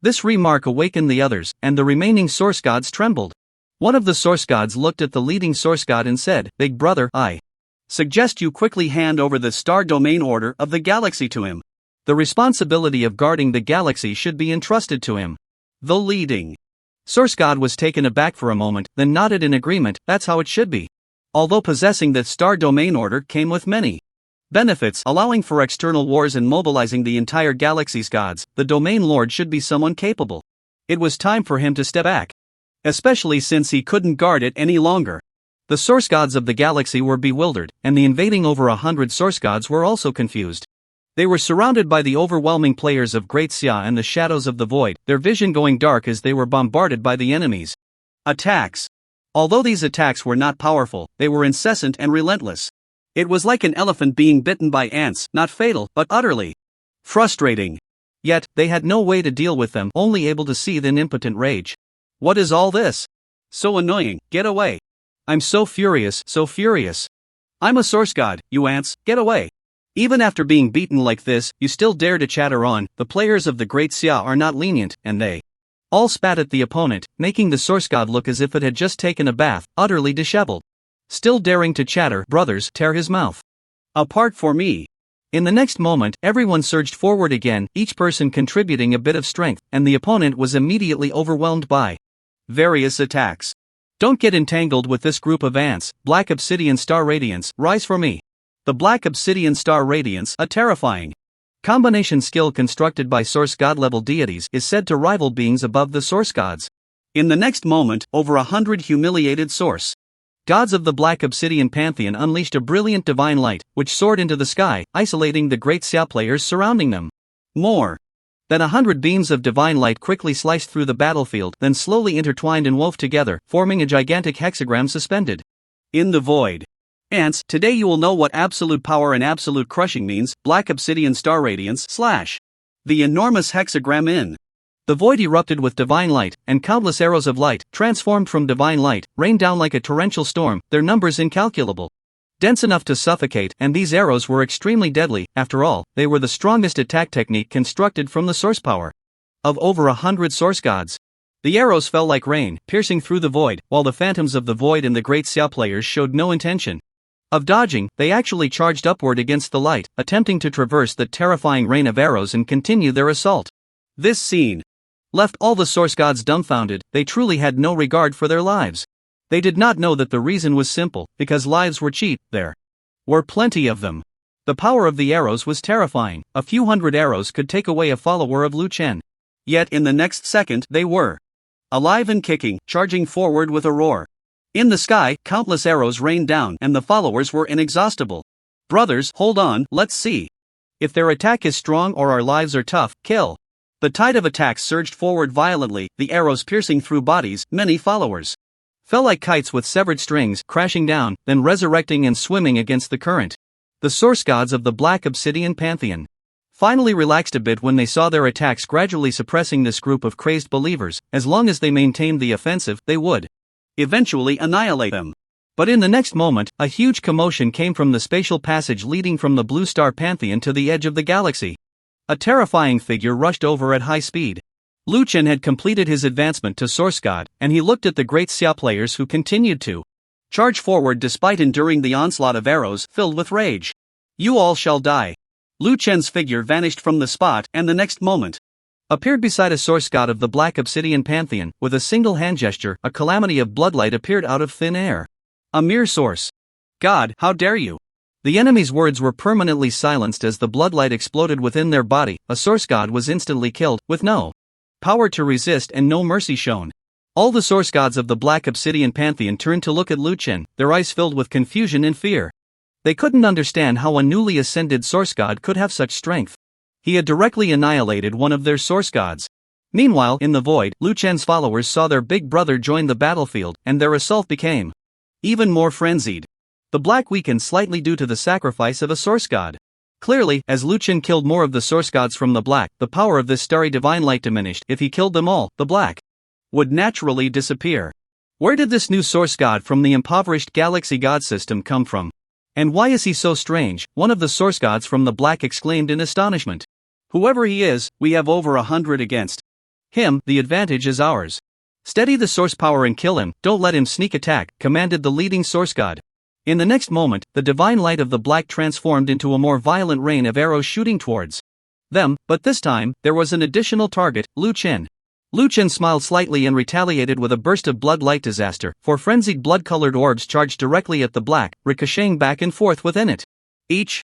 This remark awakened the others, and the remaining source gods trembled. One of the source gods looked at the leading source god and said, Big brother, I suggest you quickly hand over the star domain order of the galaxy to him. The responsibility of guarding the galaxy should be entrusted to him. The leading source god was taken aback for a moment, then nodded in agreement, that's how it should be. Although possessing the star domain order came with many benefits, allowing for external wars and mobilizing the entire galaxy's gods, the domain lord should be someone capable. It was time for him to step back, especially since he couldn't guard it any longer. The source gods of the galaxy were bewildered, and the invading over 100 source gods were also confused. They were surrounded by the overwhelming players of Great Xia and the shadows of the void, their vision going dark as they were bombarded by the enemy's attacks. Although these attacks were not powerful, they were incessant and relentless. It was like an elephant being bitten by ants, not fatal, but utterly frustrating. Yet, they had no way to deal with them, only able to seethe in impotent rage. What is all this? So annoying, get away. I'm so furious. I'm a source god, you ants, get away. Even after being beaten like this, you still dare to chatter on. The players of the Great Xia are not lenient, and they all spat at the opponent, making the source god look as if it had just taken a bath, utterly disheveled. Still daring to chatter, brothers, tear his mouth apart for me. In the next moment, everyone surged forward again, each person contributing a bit of strength, and the opponent was immediately overwhelmed by various attacks. Don't get entangled with this group of ants. Black Obsidian Star Radiance, rise for me. The Black Obsidian Star Radiance, a terrifying combination skill constructed by source god level deities, is said to rival beings above the source gods. In the next moment, over 100 humiliated source gods of the Black Obsidian Pantheon unleashed a brilliant divine light, which soared into the sky, isolating the Great Xia players surrounding them. More than 100 beams of divine light quickly sliced through the battlefield, then slowly intertwined and wove together, forming a gigantic hexagram suspended in the void. Ants, today you will know what absolute power and absolute crushing means. Black Obsidian Star Radiance / the enormous hexagram in the void erupted with divine light, and countless arrows of light, transformed from divine light, rained down like a torrential storm, their numbers incalculable. Dense enough to suffocate, and these arrows were extremely deadly. After all, they were the strongest attack technique constructed from the source power of over 100 source gods. The arrows fell like rain, piercing through the void, while the phantoms of the void and the Great Xia players showed no intention of dodging. They actually charged upward against the light, attempting to traverse the terrifying rain of arrows and continue their assault. This scene left all the source gods dumbfounded. They truly had no regard for their lives. They did not know that the reason was simple, because lives were cheap. There were plenty of them. The power of the arrows was terrifying. A few hundred arrows could take away a follower of Lu Chen. Yet in the next second, they were alive and kicking, charging forward with a roar. In the sky, countless arrows rained down, and the followers were inexhaustible. Brothers, hold on, let's see. If their attack is strong or our lives are tough, kill. The tide of attacks surged forward violently, the arrows piercing through bodies, many followers fell like kites with severed strings, crashing down, then resurrecting and swimming against the current. The source gods of the Black Obsidian Pantheon finally relaxed a bit when they saw their attacks gradually suppressing this group of crazed believers. As long as they maintained the offensive, they would eventually annihilate them. But in the next moment, a huge commotion came from the spatial passage leading from the Blue Star Pantheon to the edge of the galaxy. A terrifying figure rushed over at high speed. Lu Chen had completed his advancement to Source God, and he looked at the great Xia players who continued to charge forward despite enduring the onslaught of arrows filled with rage. You all shall die. Lu Chen's figure vanished from the spot, and the next moment appeared beside a source god of the Black Obsidian Pantheon. With a single hand gesture, a calamity of bloodlight appeared out of thin air. A mere source god, how dare you? The enemy's words were permanently silenced as the bloodlight exploded within their body. A source god was instantly killed, with no power to resist and no mercy shown. All the source gods of the Black Obsidian Pantheon turned to look at Lu Chen, their eyes filled with confusion and fear. They couldn't understand how a newly ascended source god could have such strength. He had directly annihilated one of their source gods. Meanwhile, in the void, Lu Chen's followers saw their big brother join the battlefield, and their assault became even more frenzied. The black weakened slightly due to the sacrifice of a source god. Clearly, as Lu Chen killed more of the source gods from the black, the power of this starry divine light diminished. If he killed them all, the black would naturally disappear. Where did this new source god from the impoverished galaxy god system come from? And why is he so strange? One of the source gods from the black exclaimed in astonishment. Whoever he is, we have over 100 against him. The advantage is ours. Steady the source power and kill him, don't let him sneak attack, commanded the leading source god. In the next moment, the divine light of the black transformed into a more violent rain of arrows shooting towards them, but this time, there was an additional target, Lu Chen. Lu Chen smiled slightly and retaliated with a burst of blood-light disaster, for frenzied blood-colored orbs charged directly at the black, ricocheting back and forth within it. Each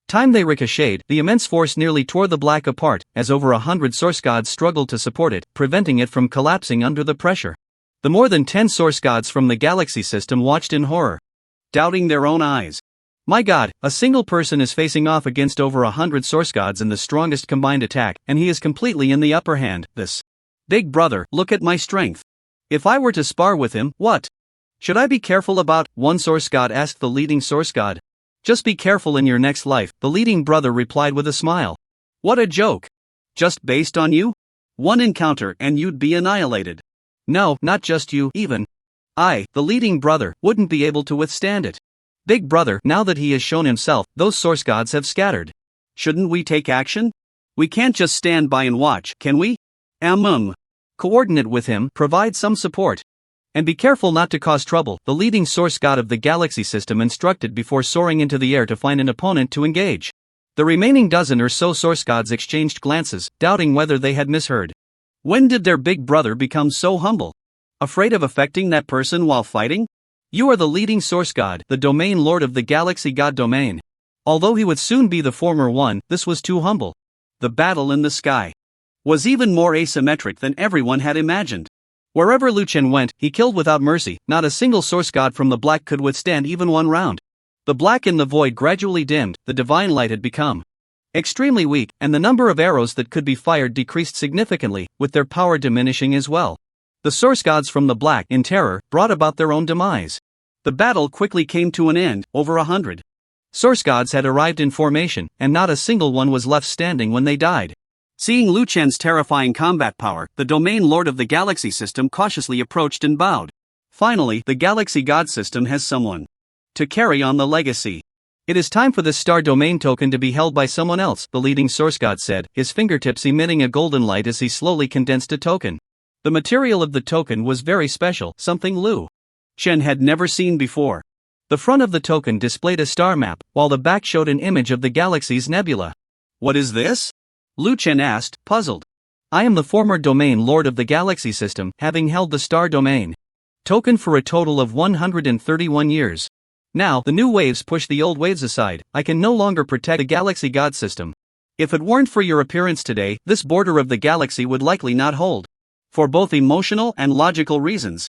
time they ricocheted, the immense force nearly tore the black apart, as over 100 source gods struggled to support it, preventing it from collapsing under the pressure. The more than 10 source gods from the galaxy system watched in horror, doubting their own eyes. My god, a single person is facing off against over 100 source gods in the strongest combined attack, and he is completely in the upper hand. This big brother, look at my strength. If I were to spar with him, what should I be careful about? One source god asked the leading source god. Just be careful in your next life, the leading brother replied with a smile. What a joke. Just based on you? One encounter and you'd be annihilated. No, not just you, even I, the leading brother, wouldn't be able to withstand it. Big brother, now that he has shown himself, those source gods have scattered. Shouldn't we take action? We can't just stand by and watch, can we? Coordinate with him, provide some support. And be careful not to cause trouble, the leading source god of the galaxy system instructed before soaring into the air to find an opponent to engage. The remaining dozen or so source gods exchanged glances, doubting whether they had misheard. When did their big brother become so humble? Afraid of affecting that person while fighting? You are the leading source god, the domain lord of the galaxy god domain. Although he would soon be the former one, this was too humble. The battle in the sky was even more asymmetric than everyone had imagined. Wherever Lu Chen went, he killed without mercy. Not a single source god from the black could withstand even one round. The black in the void gradually dimmed, the divine light had become extremely weak, and the number of arrows that could be fired decreased significantly, with their power diminishing as well. The source gods from the black, in terror, brought about their own demise. The battle quickly came to an end. Over 100 source gods had arrived in formation, and not a single one was left standing when they died. Seeing Lu Chen's terrifying combat power, the domain lord of the galaxy system cautiously approached and bowed. Finally, the galaxy god system has someone to carry on the legacy. It is time for this star domain token to be held by someone else, the leading source god said, his fingertips emitting a golden light as he slowly condensed a token. The material of the token was very special, something Lu Chen had never seen before. The front of the token displayed a star map, while the back showed an image of the galaxy's nebula. What is this? Lu Chen asked, puzzled. I am the former domain lord of the galaxy system, having held the star domain token for a total of 131 years. Now, the new waves push the old waves aside. I can no longer protect the galaxy god system. If it weren't for your appearance today, this border of the galaxy would likely not hold. For both emotional and logical reasons,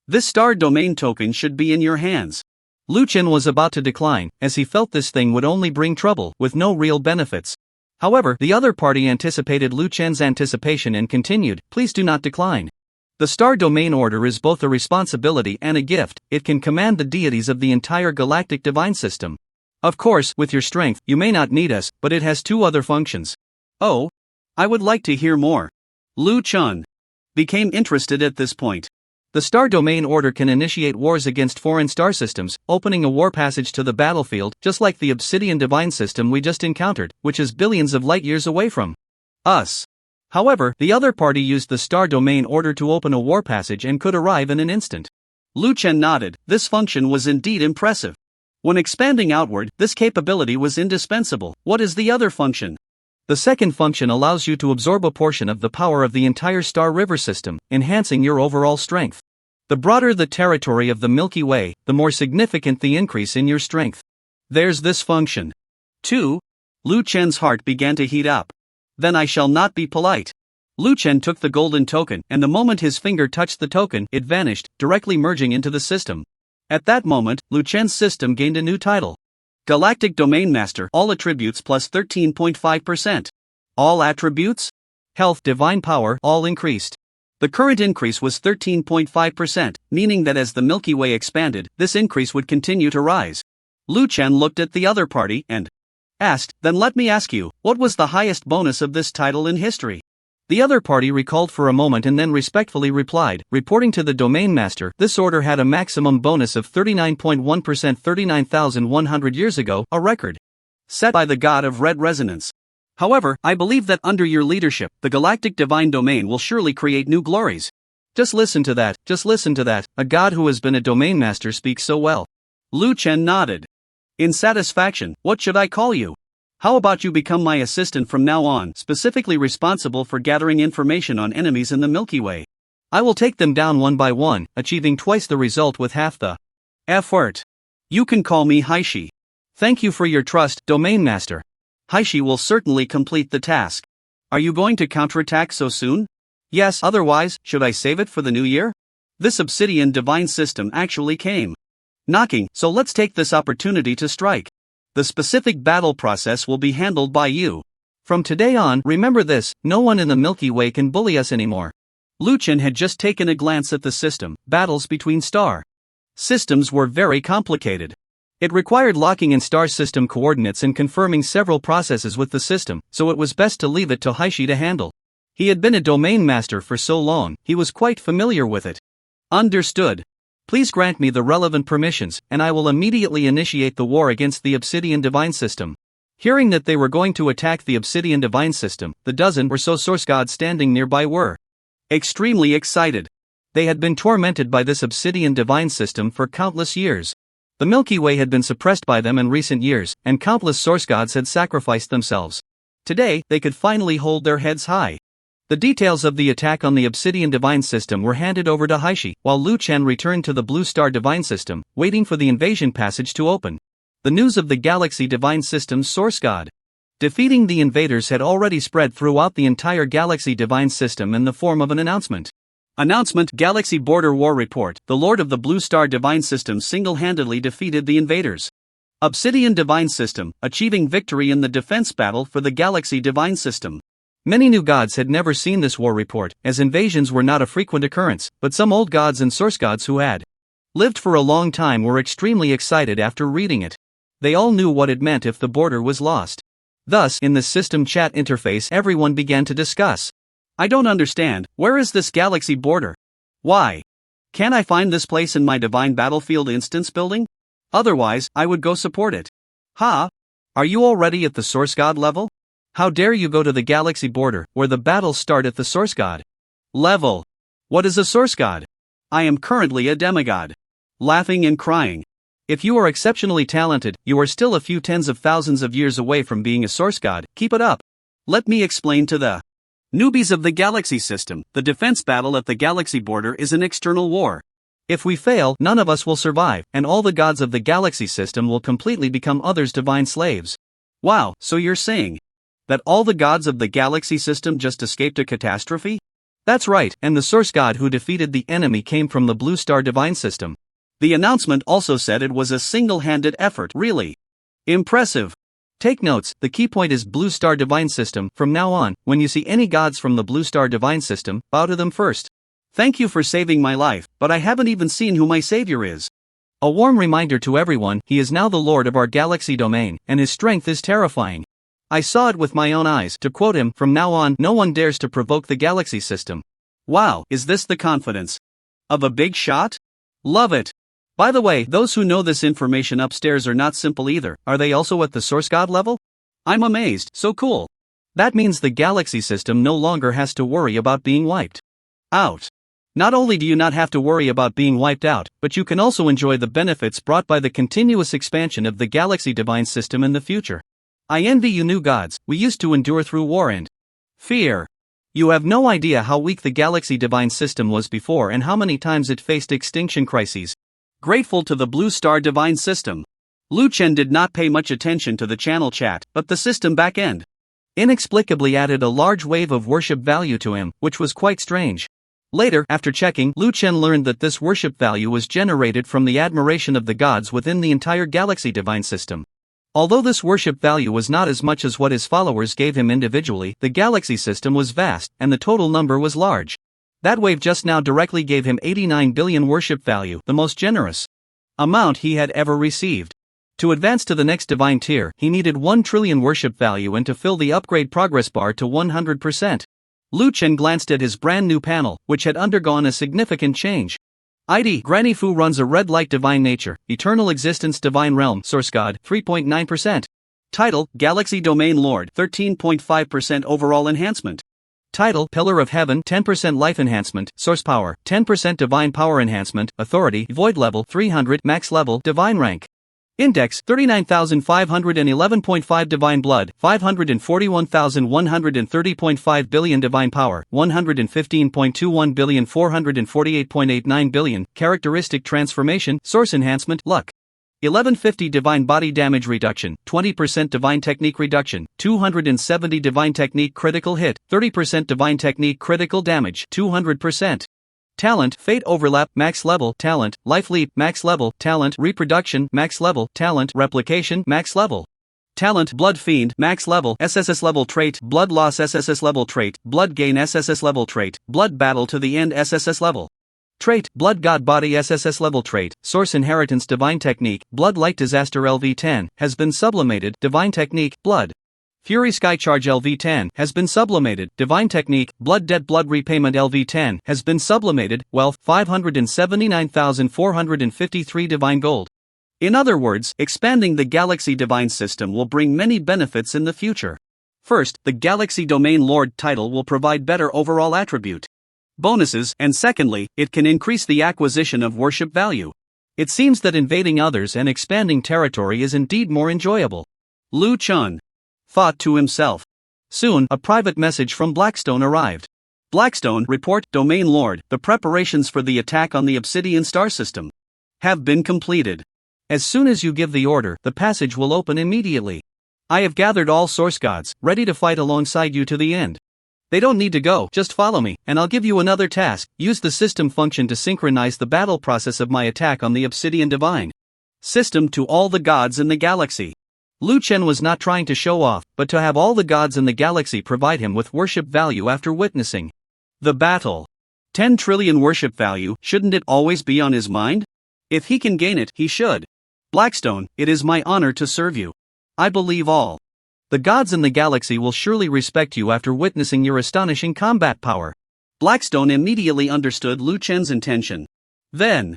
this star domain token should be in your hands. Lu Chen was about to decline, as he felt this thing would only bring trouble, with no real benefits. However, the other party anticipated Lu Chen's anticipation and continued, please do not decline. The Star Domain Order is both a responsibility and a gift. It can command the deities of the entire galactic divine system. Of course, with your strength, you may not need us, but it has two other functions. Oh? I would like to hear more. Lu Chun became interested at this point. The Star Domain Order can initiate wars against foreign star systems, opening a war passage to the battlefield, just like the Obsidian Divine System we just encountered, which is billions of light years away from us. However, the other party used the Star Domain Order to open a war passage and could arrive in an instant. Lu Chen nodded. This function was indeed impressive. When expanding outward, this capability was indispensable. What is the other function? The second function allows you to absorb a portion of the power of the entire Star River system, enhancing your overall strength. The broader the territory of the Milky Way, the more significant the increase in your strength. There's this function. 2. Lu Chen's heart began to heat up. Then I shall not be polite. Lu Chen took the golden token, and the moment his finger touched the token, it vanished, directly merging into the system. At that moment, Lu Chen's system gained a new title. Galactic Domain Master, all attributes plus 13.5%. All attributes? Health, divine power, all increased. The current increase was 13.5%, meaning that as the Milky Way expanded, this increase would continue to rise. Lu Chen looked at the other party and asked, then let me ask you, what was the highest bonus of this title in history? The other party recalled for a moment and then respectfully replied, reporting to the Domain Master, this order had a maximum bonus of 39.1% 39,100 years ago, a record set by the god of red resonance. However, I believe that under your leadership, the galactic divine domain will surely create new glories. Just listen to that, a god who has been a Domain Master speaks so well. Lu Chen nodded. In satisfaction, what should I call you? How about you become my assistant from now on, specifically responsible for gathering information on enemies in the Milky Way? I will take them down one by one, achieving twice the result with half the effort. You can call me Haishi. Thank you for your trust, Domain Master. Haishi will certainly complete the task. Are you going to counterattack so soon? Yes, otherwise, should I save it for the new year? This Obsidian Divine System actually came knocking, so let's take this opportunity to strike. The specific battle process will be handled by you. From today on, remember this, no one in the Milky Way can bully us anymore. Lu Chen had just taken a glance at the system. Battles between star systems were very complicated. It required locking in star system coordinates and confirming several processes with the system, so it was best to leave it to Haishi to handle. He had been a Domain Master for so long, he was quite familiar with it. Understood. Please grant me the relevant permissions, and I will immediately initiate the war against the Obsidian Divine System. Hearing that they were going to attack the Obsidian Divine System, the dozen or so source gods standing nearby were extremely excited. They had been tormented by this Obsidian Divine System for countless years. The Milky Way had been suppressed by them in recent years, and countless source gods had sacrificed themselves. Today, they could finally hold their heads high. The details of the attack on the Obsidian Divine System were handed over to Haishi, while Lu Chen returned to the Blue Star Divine System, waiting for the invasion passage to open. The news of the Galaxy Divine System's source god defeating the invaders had already spread throughout the entire Galaxy Divine System in the form of an announcement. Announcement: Galaxy Border War Report. The Lord of the Blue Star Divine System single-handedly defeated the invaders. Obsidian Divine System, achieving victory in the defense battle for the Galaxy Divine System. Many new gods had never seen this war report, as invasions were not a frequent occurrence, but some old gods and source gods who had lived for a long time were extremely excited after reading it. They all knew what it meant if the border was lost. Thus, in the system chat interface, everyone began to discuss. I don't understand, where is this galaxy border? Why? Can I find this place in my Divine Battlefield instance building? Otherwise, I would go support it. Ha! Are you already at the source god level? How dare you go to the galaxy border, where the battles start at the source god level? What is a source god? I am currently a demigod. Laughing and crying. If you are exceptionally talented, you are still a few tens of thousands of years away from being a source god. Keep it up. Let me explain to the newbies of the galaxy system. The defense battle at the galaxy border is an external war. If we fail, none of us will survive, and all the gods of the galaxy system will completely become others' divine slaves. Wow, so you're saying that all the gods of the galaxy system just escaped a catastrophe? That's right, and the source god who defeated the enemy came from the Blue Star Divine System. The announcement also said it was a single-handed effort. Really impressive. Take notes, the key point is Blue Star Divine System. From now on, when you see any gods from the Blue Star Divine System, bow to them first. Thank you for saving my life, but I haven't even seen who my savior is. A warm reminder to everyone, he is now the lord of our galaxy domain, and his strength is terrifying. I saw it with my own eyes. To quote him, from now on, no one dares to provoke the galaxy system. Wow, is this the confidence of a big shot? Love it. By the way, those who know this information upstairs are not simple either. Are they also at the source god level? I'm amazed, so cool. That means the galaxy system no longer has to worry about being wiped out. Not only do you not have to worry about being wiped out, but you can also enjoy the benefits brought by the continuous expansion of the galaxy divine system in the future. I envy you new gods, we used to endure through war and fear. You have no idea how weak the galaxy divine system was before and how many times it faced extinction crises. Grateful to the Blue Star divine system. Lu Chen did not pay much attention to the channel chat, but the system backend inexplicably added a large wave of worship value to him, which was quite strange. Later, after checking, Lu Chen learned that this worship value was generated from the admiration of the gods within the entire galaxy divine system. Although this worship value was not as much as what his followers gave him individually, the galaxy system was vast, and the total number was large. That wave just now directly gave him 89 billion worship value, the most generous amount he had ever received. To advance to the next divine tier, he needed 1 trillion worship value and to fill the upgrade progress bar to 100%. Lu Chen glanced at his brand new panel, which had undergone a significant change. ID Granny Fu runs a red light divine nature, eternal existence divine realm, source god, 3.9%. Title, Galaxy Domain Lord, 13.5% overall enhancement. Title, Pillar of Heaven, 10% life enhancement, source power, 10% divine power enhancement, authority, void level, 300, max level, divine rank. Index, 39,511.5 divine blood, 541,130.5 billion divine power, 115.21 billion 448.89 billion, characteristic transformation, source enhancement, luck. 1150 divine body damage reduction, 20% divine technique reduction, 270 divine technique critical hit, 30% divine technique critical damage, 200%. Talent, Fate Overlap, Max Level, Talent, Life Leap, Max Level, Talent, Reproduction, Max Level, Talent, Replication, Max Level. Talent, Blood Fiend, Max Level, SSS Level Trait, Blood Loss SSS Level Trait, Blood Gain SSS Level Trait, Blood Battle to the End SSS Level. Trait, Blood God Body SSS Level Trait, Source Inheritance Divine Technique, Blood Light Disaster LV10, has been sublimated, Divine Technique, Blood Fury Sky Charge LV10 has been sublimated, Divine Technique, Blood Debt Blood Repayment LV10 has been sublimated, Wealth 579,453 Divine Gold. In other words, expanding the Galaxy Divine System will bring many benefits in the future. First, the Galaxy Domain Lord title will provide better overall attribute bonuses, and secondly, it can increase the acquisition of worship value. It seems that invading others and expanding territory is indeed more enjoyable. Lu Chen thought to himself. Soon, a private message from Blackstone arrived. Blackstone, report, Domain Lord, the preparations for the attack on the Obsidian star system have been completed. As soon as you give the order, the passage will open immediately. I have gathered all source gods, ready to fight alongside you to the end. They don't need to go, just follow me, and I'll give you another task. Use the system function to synchronize the battle process of my attack on the Obsidian Divine System to all the gods in the galaxy. Lu Chen was not trying to show off, but to have all the gods in the galaxy provide him with worship value after witnessing the battle. 10 trillion worship value, shouldn't it always be on his mind? If he can gain it, he should. Blackstone, it is my honor to serve you. I believe all the gods in the galaxy will surely respect you after witnessing your astonishing combat power. Blackstone immediately understood Lu Chen's intention. Then,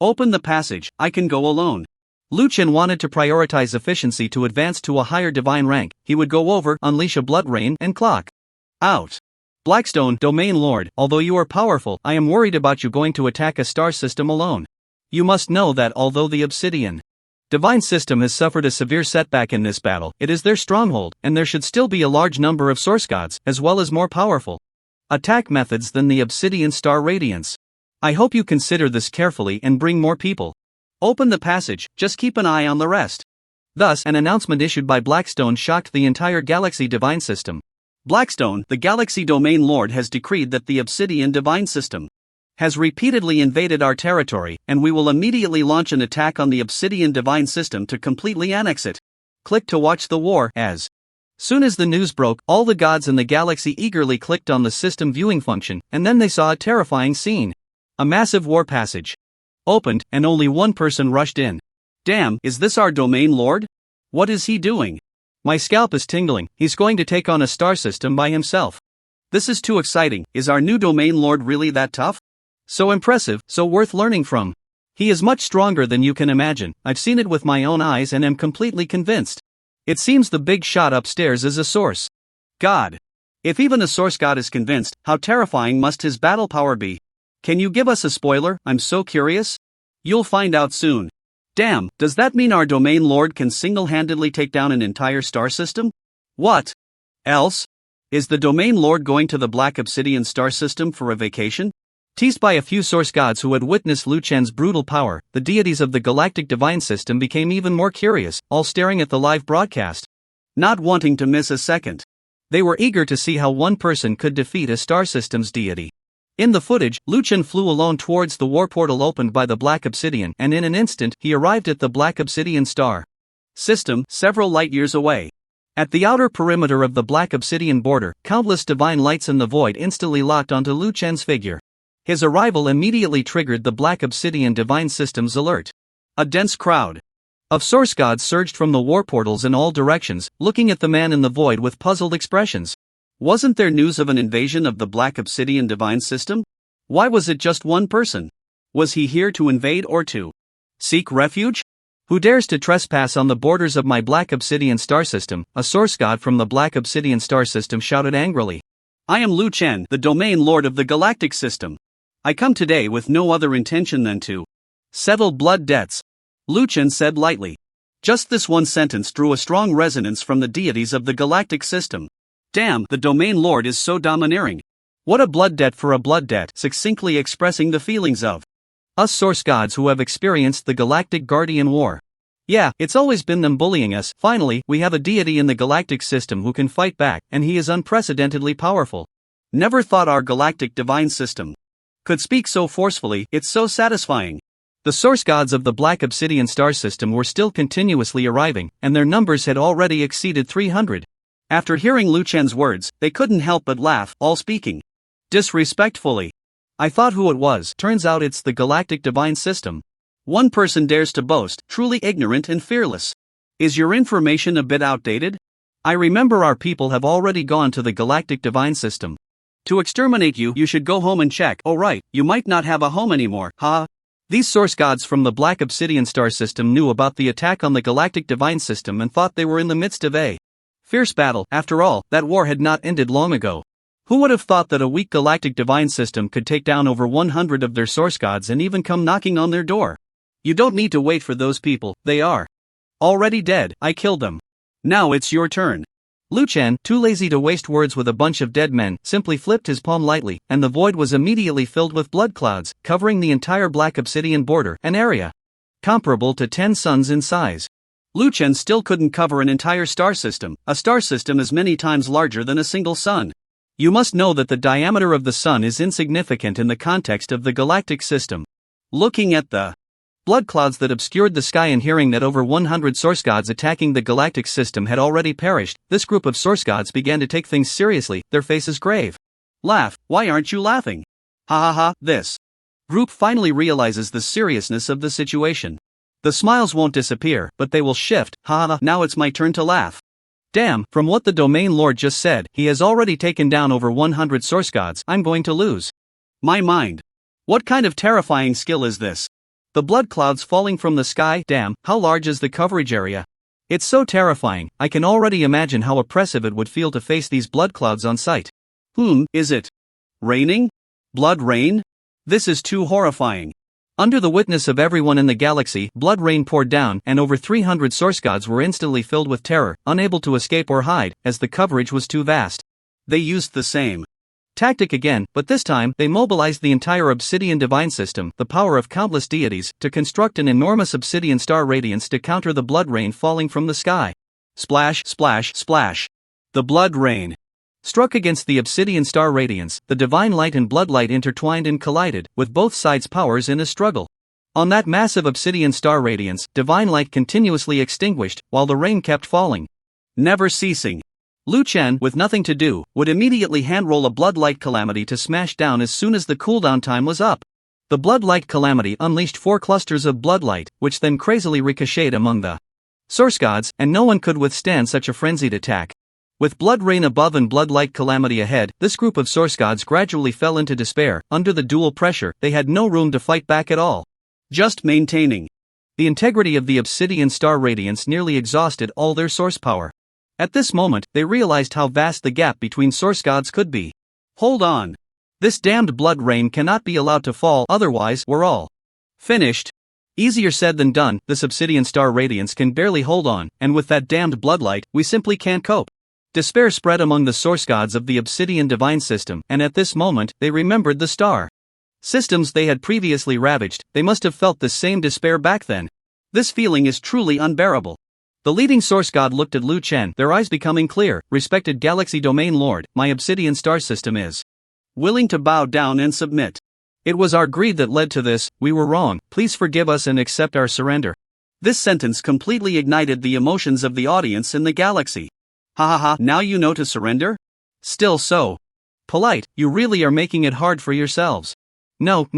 open the passage, I can go alone. Lu Chen wanted to prioritize efficiency to advance to a higher divine rank. He would go over, unleash a blood rain, and clock out. Blackstone, Domain Lord, although you are powerful, I am worried about you going to attack a star system alone. You must know that although the Obsidian Divine System has suffered a severe setback in this battle, it is their stronghold, and there should still be a large number of source gods, as well as more powerful attack methods than the Obsidian Star Radiance. I hope you consider this carefully and bring more people. Open the passage, just keep an eye on the rest. Thus, an announcement issued by Blackstone shocked the entire Galaxy Divine System. Blackstone, the Galaxy Domain Lord, has decreed that the Obsidian Divine System has repeatedly invaded our territory, and we will immediately launch an attack on the Obsidian Divine System to completely annex it. Click to watch the war, as Soon as the news broke, all the gods in the galaxy eagerly clicked on the system viewing function, and then they saw a terrifying scene. A massive war passage opened, and only one person rushed in. Damn, is this our domain lord? What is he doing? My scalp is tingling. He's going to take on a star system by himself. This is too exciting. Is our new domain lord really that tough? So impressive, so worth learning from. He is much stronger than you can imagine. I've seen it with my own eyes and am completely convinced. It seems the big shot upstairs is a source god. If even a source god is convinced, how terrifying must his battle power be? Can you give us a spoiler? I'm so curious. You'll find out soon. Damn, does that mean our domain lord can single-handedly take down an entire star system? What else? Is the domain lord going to the Black Obsidian star system for a vacation? Teased by a few source gods who had witnessed Lu Chen's brutal power, the deities of the galactic divine system became even more curious, all staring at the live broadcast, not wanting to miss a second. They were eager to see how one person could defeat a star system's deity. In the footage, Lu Chen flew alone towards the war portal opened by the Black Obsidian, and in an instant, he arrived at the Black Obsidian star system, several light years away. At the outer perimeter of the Black Obsidian border, countless divine lights in the void instantly locked onto Lu Chen's figure. His arrival immediately triggered the Black Obsidian divine system's alert. A dense crowd of source gods surged from the war portals in all directions, looking at the man in the void with puzzled expressions. Wasn't there news of an invasion of the Black Obsidian divine system? Why was it just one person? Was he here to invade or to seek refuge? Who dares to trespass on the borders of my Black Obsidian star system? A source god from the Black Obsidian star system shouted angrily. I am Lu Chen, the domain lord of the galactic system. I come today with no other intention than to settle blood debts, Lu Chen said lightly. Just this one sentence drew a strong resonance from the deities of the galactic system. Damn, the domain lord is so domineering. What a blood debt for a blood debt, succinctly expressing the feelings of us source gods who have experienced the galactic guardian war. Yeah, it's always been them bullying us. Finally, we have a deity in the galactic system who can fight back, and he is unprecedentedly powerful. Never thought our galactic divine system could speak so forcefully. It's so satisfying. The source gods of the Black Obsidian star system were still continuously arriving, and their numbers had already exceeded 300. After hearing Lu Chen's words, they couldn't help but laugh, all speaking disrespectfully. I thought who it was. Turns out it's the galactic divine system. One person dares to boast, truly ignorant and fearless. Is your information a bit outdated? I remember our people have already gone to the galactic divine system. To exterminate you, you should go home and check. Oh right, you might not have a home anymore, ha. These source gods from the Black Obsidian star system knew about the attack on the galactic divine system and thought they were in the midst of a fierce battle. After all, that war had not ended long ago. Who would have thought that a weak galactic divine system could take down over 100 of their source gods and even come knocking on their door? You don't need to wait for those people, they are already dead. I killed them. Now it's your turn. Lu Chen, too lazy to waste words with a bunch of dead men, simply flipped his palm lightly, and the void was immediately filled with blood clouds, covering the entire Black Obsidian border, an area comparable to 10 suns in size. Lu Chen still couldn't cover an entire star system. A star system is many times larger than a single sun. You must know that the diameter of the sun is insignificant in the context of the galactic system. Looking at the blood clouds that obscured the sky and hearing that over 100 source gods attacking the galactic system had already perished, this group of source gods began to take things seriously, their faces grave. Laugh, why aren't you laughing? Ha ha ha, this group finally realizes the seriousness of the situation. The smiles won't disappear, but they will shift. Ha ha, now it's my turn to laugh. Damn, from what the domain lord just said, he has already taken down over 100 source gods. I'm going to lose my mind. What kind of terrifying skill is this? The blood clouds falling from the sky. Damn, how large is the coverage area? It's so terrifying. I can already imagine how oppressive it would feel to face these blood clouds on sight. Is it raining? Blood rain? This is too horrifying. Under the witness of everyone in the galaxy, blood rain poured down, and over 300 source gods were instantly filled with terror, unable to escape or hide, as the coverage was too vast. They used the same tactic again, but this time, they mobilized the entire Obsidian divine system, the power of countless deities, to construct an enormous obsidian star radiance to counter the blood rain falling from the sky. Splash, splash, splash. The blood rain struck against the obsidian star radiance. The divine light and blood light intertwined and collided, with both sides' powers in a struggle. On that massive obsidian star radiance, divine light continuously extinguished, while the rain kept falling, never ceasing. Liu Chen, with nothing to do, would immediately handroll a Bloodlight Calamity to smash down as soon as the cooldown time was up. The Bloodlight Calamity unleashed 4 clusters of Bloodlight, which then crazily ricocheted among the Source Gods, and no one could withstand such a frenzied attack. With Blood Rain above and Bloodlight Calamity ahead, this group of Source Gods gradually fell into despair. Under the dual pressure, they had no room to fight back at all. Just maintaining the integrity of the Obsidian Star Radiance nearly exhausted all their source power. At this moment, they realized how vast the gap between Source Gods could be. Hold on. This damned Blood Rain cannot be allowed to fall, otherwise we're all finished. Easier said than done. This Obsidian Star Radiance can barely hold on, and with that damned Bloodlight, we simply can't cope. Despair spread among the Source Gods of the Obsidian Divine System, and at this moment, they remembered the star systems they had previously ravaged. They must have felt the same despair back then. This feeling is truly unbearable. The leading Source God looked at Liu Chen, their eyes becoming clear. Respected Galaxy Domain Lord, my Obsidian Star System is willing to bow down and submit. It was our greed that led to this. We were wrong. Please forgive us and accept our surrender. This sentence completely ignited the emotions of the audience in the galaxy. Ha ha ha, now you know to surrender? Still so polite, you really are making it hard for yourselves. No,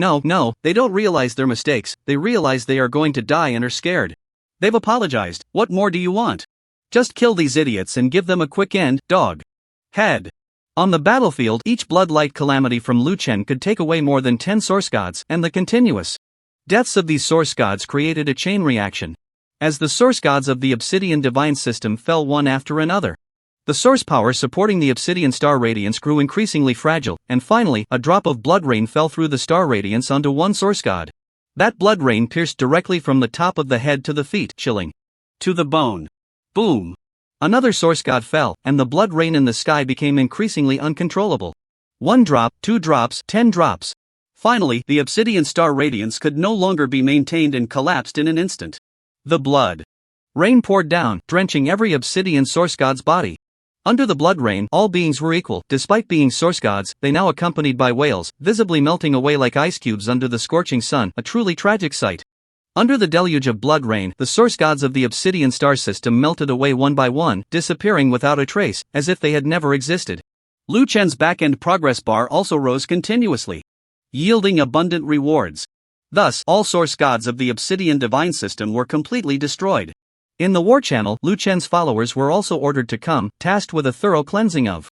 they don't realize their mistakes, they realize they are going to die and are scared. They've apologized, what more do you want? Just kill these idiots and give them a quick end, dog. Head. On the battlefield, each Bloodlight Calamity from Liu Chen could take away more than 10 Source Gods, and the continuous deaths of these Source Gods created a chain reaction. As the Source Gods of the Obsidian Divine System fell one after another, the source power supporting the Obsidian Star Radiance grew increasingly fragile, and finally, a drop of blood rain fell through the Star Radiance onto one Source God. That blood rain pierced directly from the top of the head to the feet, chilling to the bone. Boom! Another Source God fell, and the blood rain in the sky became increasingly uncontrollable. 1 drop, 2 drops, 10 drops. Finally, the Obsidian Star Radiance could no longer be maintained and collapsed in an instant. The blood rain poured down, drenching every Obsidian Source God's body. Under the blood rain, all beings were equal. Despite being Source Gods, they now accompanied by whales, visibly melting away like ice cubes under the scorching sun, a truly tragic sight. Under the deluge of blood rain, the Source Gods of the Obsidian Star System melted away one by one, disappearing without a trace, as if they had never existed. Liu Chen's back-end progress bar also rose continuously, yielding abundant rewards. Thus, all Source Gods of the Obsidian Divine System were completely destroyed. In the War Channel, Liu Chen's followers were also ordered to come, tasked with a thorough cleansing of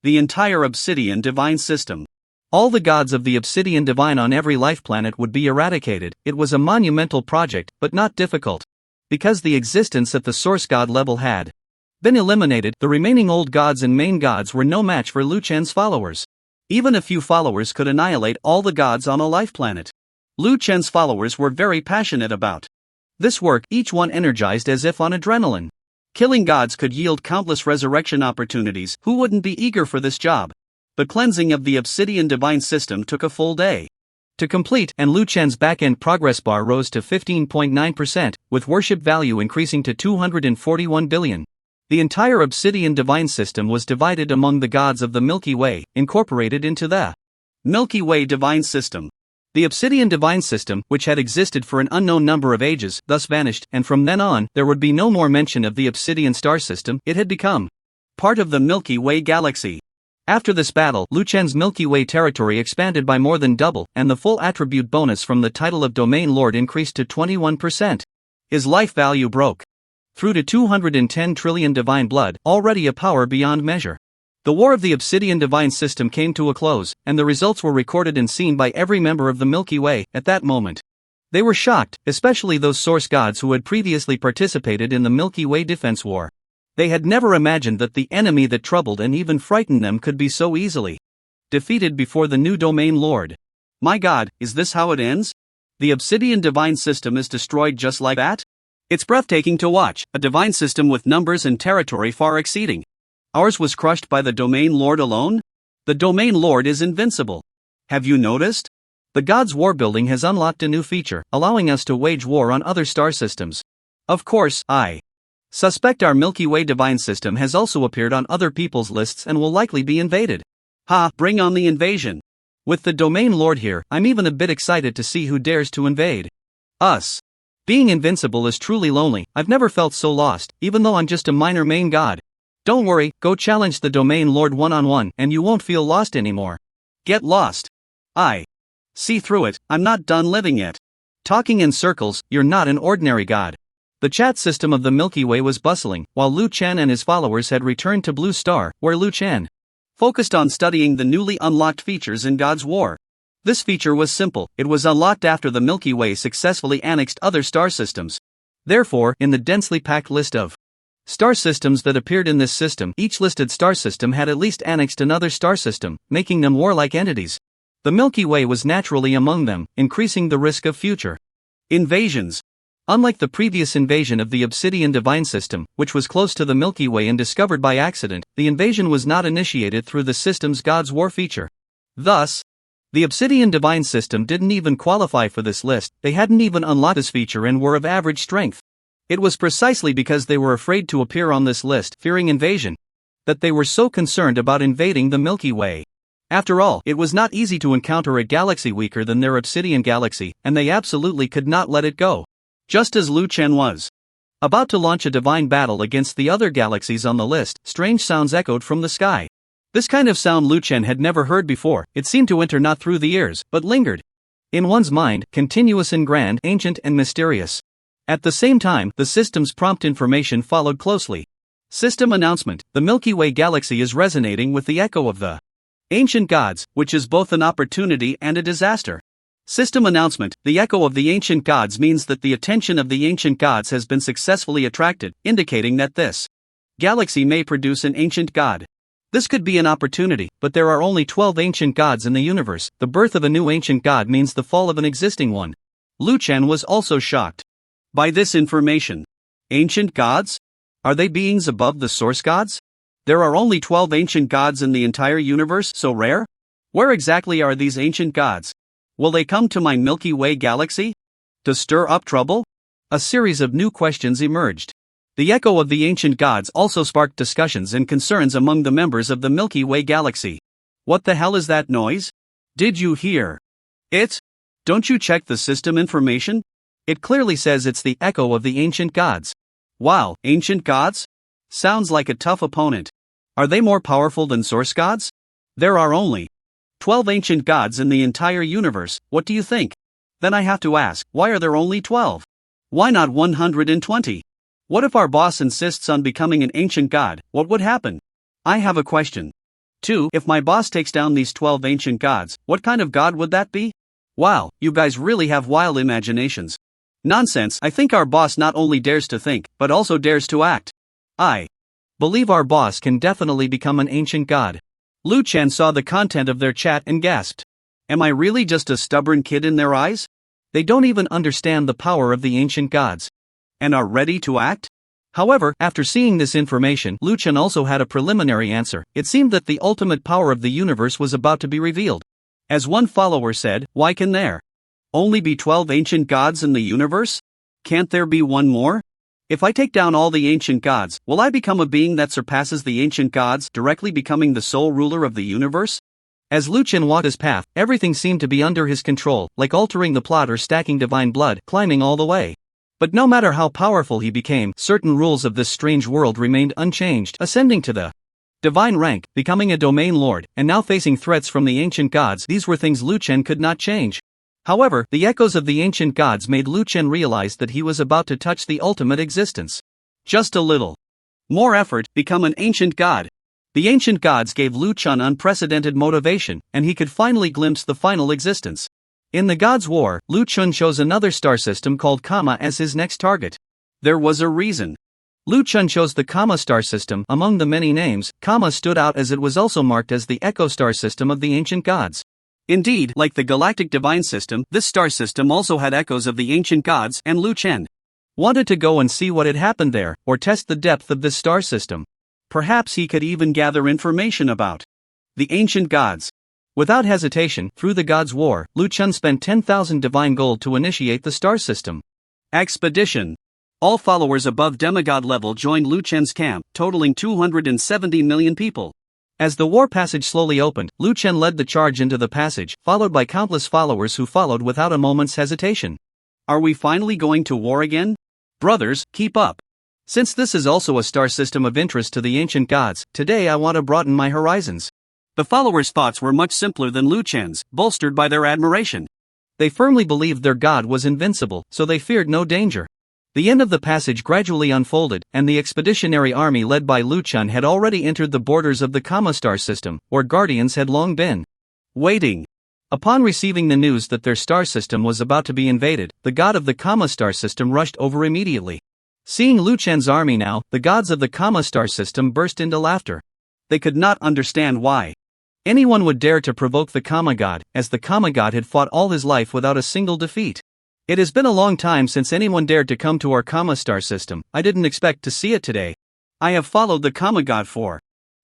the entire Obsidian Divine System. All the gods of the Obsidian Divine on every life planet would be eradicated. It was a monumental project, but not difficult. Because the existence at the Source God level had been eliminated, the remaining old gods and main gods were no match for Liu Chen's followers. Even a few followers could annihilate all the gods on a life planet. Liu Chen's followers were very passionate about this work, each one energized as if on adrenaline. Killing gods could yield countless resurrection opportunities. Who wouldn't be eager for this job? The cleansing of the Obsidian Divine System took a full day to complete, and Liu Chen's back-end progress bar rose to 15.9%, with worship value increasing to 241 billion. The entire Obsidian Divine System was divided among the gods of the Milky Way, incorporated into the Milky Way Divine System. The Obsidian Divine System, which had existed for an unknown number of ages, thus vanished, and from then on, there would be no more mention of the Obsidian Star System. It had become part of the Milky Way galaxy. After this battle, Liu Chen's Milky Way territory expanded by more than double, and the full attribute bonus from the title of Domain Lord increased to 21%. His life value broke through to 210 trillion divine blood, already a power beyond measure. The war of the Obsidian Divine System came to a close, and the results were recorded and seen by every member of the Milky Way. At that moment, they were shocked, especially those Source Gods who had previously participated in the Milky Way Defense War. They had never imagined that the enemy that troubled and even frightened them could be so easily defeated before the new Domain Lord. My God, is this how it ends? The Obsidian Divine System is destroyed just like that? It's breathtaking to watch, a divine system with numbers and territory far exceeding ours was crushed by the Domain Lord alone? The Domain Lord is invincible. Have you noticed? The God's War building has unlocked a new feature, allowing us to wage war on other star systems. Of course, I suspect our Milky Way Divine System has also appeared on other people's lists and will likely be invaded. Ha, bring on the invasion. With the Domain Lord here, I'm even a bit excited to see who dares to invade us. Being invincible is truly lonely. I've never felt so lost, even though I'm just a minor main god. Don't worry, go challenge the domain lord one-on-one and you won't feel lost anymore. Get lost. I see through it, I'm not done living yet. Talking in circles, you're not an ordinary god. The chat system of the Milky Way was bustling, while Lu Chen and his followers had returned to Blue Star, where Lu Chen focused on studying the newly unlocked features in God's War. This feature was simple, it was unlocked after the Milky Way successfully annexed other star systems. Therefore, in the densely packed list of star systems that appeared in this system, each listed star system had at least annexed another star system, making them warlike entities. The Milky Way was naturally among them, increasing the risk of future invasions. Unlike the previous invasion of the Obsidian Divine System, which was close to the Milky Way and discovered by accident, the invasion was not initiated through the system's God's War feature. Thus, the Obsidian Divine System didn't even qualify for this list, they hadn't even unlocked this feature and were of average strength. It was precisely because they were afraid to appear on this list, fearing invasion, that they were so concerned about invading the Milky Way. After all, it was not easy to encounter a galaxy weaker than their Obsidian Galaxy, and they absolutely could not let it go. Just as Lu Chen was about to launch a divine battle against the other galaxies on the list, strange sounds echoed from the sky. This kind of sound Lu Chen had never heard before, it seemed to enter not through the ears, but lingered in one's mind, continuous and grand, ancient and mysterious. At the same time, the system's prompt information followed closely. System announcement: the Milky Way galaxy is resonating with the echo of the ancient gods, which is both an opportunity and a disaster. System announcement: the echo of the ancient gods means that the attention of the ancient gods has been successfully attracted, indicating that this galaxy may produce an ancient god. This could be an opportunity, but there are only 12 ancient gods in the universe. The birth of a new ancient god means the fall of an existing one. Lu Chen was also shocked by this information. Ancient gods? Are they beings above the source gods? There are only 12 ancient gods in the entire universe, so rare? Where exactly are these ancient gods? Will they come to my Milky Way galaxy to stir up trouble? A series of new questions emerged. The echo of the ancient gods also sparked discussions and concerns among the members of the Milky Way galaxy. What the hell is that noise? Did you hear it? Don't you check the system information? It clearly says it's the echo of the ancient gods. Wow, ancient gods? Sounds like a tough opponent. Are they more powerful than source gods? There are only 12 ancient gods in the entire universe, what do you think? Then I have to ask, why are there only 12? Why not 120? What if our boss insists on becoming an ancient god, what would happen? I have a question. 2. If my boss takes down these 12 ancient gods, what kind of god would that be? Wow, you guys really have wild imaginations. Nonsense, I think our boss not only dares to think, but also dares to act. I believe our boss can definitely become an ancient god. Lu Chen saw the content of their chat and gasped. Am I really just a stubborn kid in their eyes? They don't even understand the power of the ancient gods. And are ready to act? However, after seeing this information, Lu Chen also had a preliminary answer. It seemed that the ultimate power of the universe was about to be revealed. As one follower said, why can there only be 12 ancient gods in the universe? Can't there be one more? If I take down all the ancient gods, will I become a being that surpasses the ancient gods, directly becoming the sole ruler of the universe? As Lu Chen walked his path, everything seemed to be under his control, like altering the plot or stacking divine blood, climbing all the way. But no matter how powerful he became, certain rules of this strange world remained unchanged, ascending to the divine rank, becoming a domain lord, and now facing threats from the ancient gods. These were things Lu Chen could not change. However, the echoes of the ancient gods made Lu Chen realize that he was about to touch the ultimate existence. Just a little more effort, become an ancient god. The ancient gods gave Lu Chen unprecedented motivation, and he could finally glimpse the final existence. In the God's War, Lu Chen chose another star system called Kama as his next target. There was a reason. Lu Chen chose the Kama star system. Among the many names, Kama stood out as it was also marked as the echo star system of the ancient gods. Indeed, like the galactic divine system, this star system also had echoes of the ancient gods, and Lu Chen wanted to go and see what had happened there, or test the depth of this star system. Perhaps he could even gather information about the ancient gods. Without hesitation, through the God's War, Lu Chen spent 10,000 divine gold to initiate the star system expedition. All followers above demigod level joined Lu Chen's camp, totaling 270 million people. As the war passage slowly opened, Lu Chen led the charge into the passage, followed by countless followers who followed without a moment's hesitation. Are we finally going to war again? Brothers, keep up. Since this is also a star system of interest to the ancient gods, today I want to broaden my horizons. The followers' thoughts were much simpler than Lu Chen's, bolstered by their admiration. They firmly believed their god was invincible, so they feared no danger. The end of the passage gradually unfolded, and the expeditionary army led by Lu Chen had already entered the borders of the Kama star system, where guardians had long been waiting. Upon receiving the news that their star system was about to be invaded, the god of the Kama star system rushed over immediately. Seeing Lu Chen's army now, the gods of the Kama star system burst into laughter. They could not understand why anyone would dare to provoke the Kama god, as the Kama god had fought all his life without a single defeat. It has been a long time since anyone dared to come to our Kama star system. I didn't expect to see it today. I have followed the Kama god for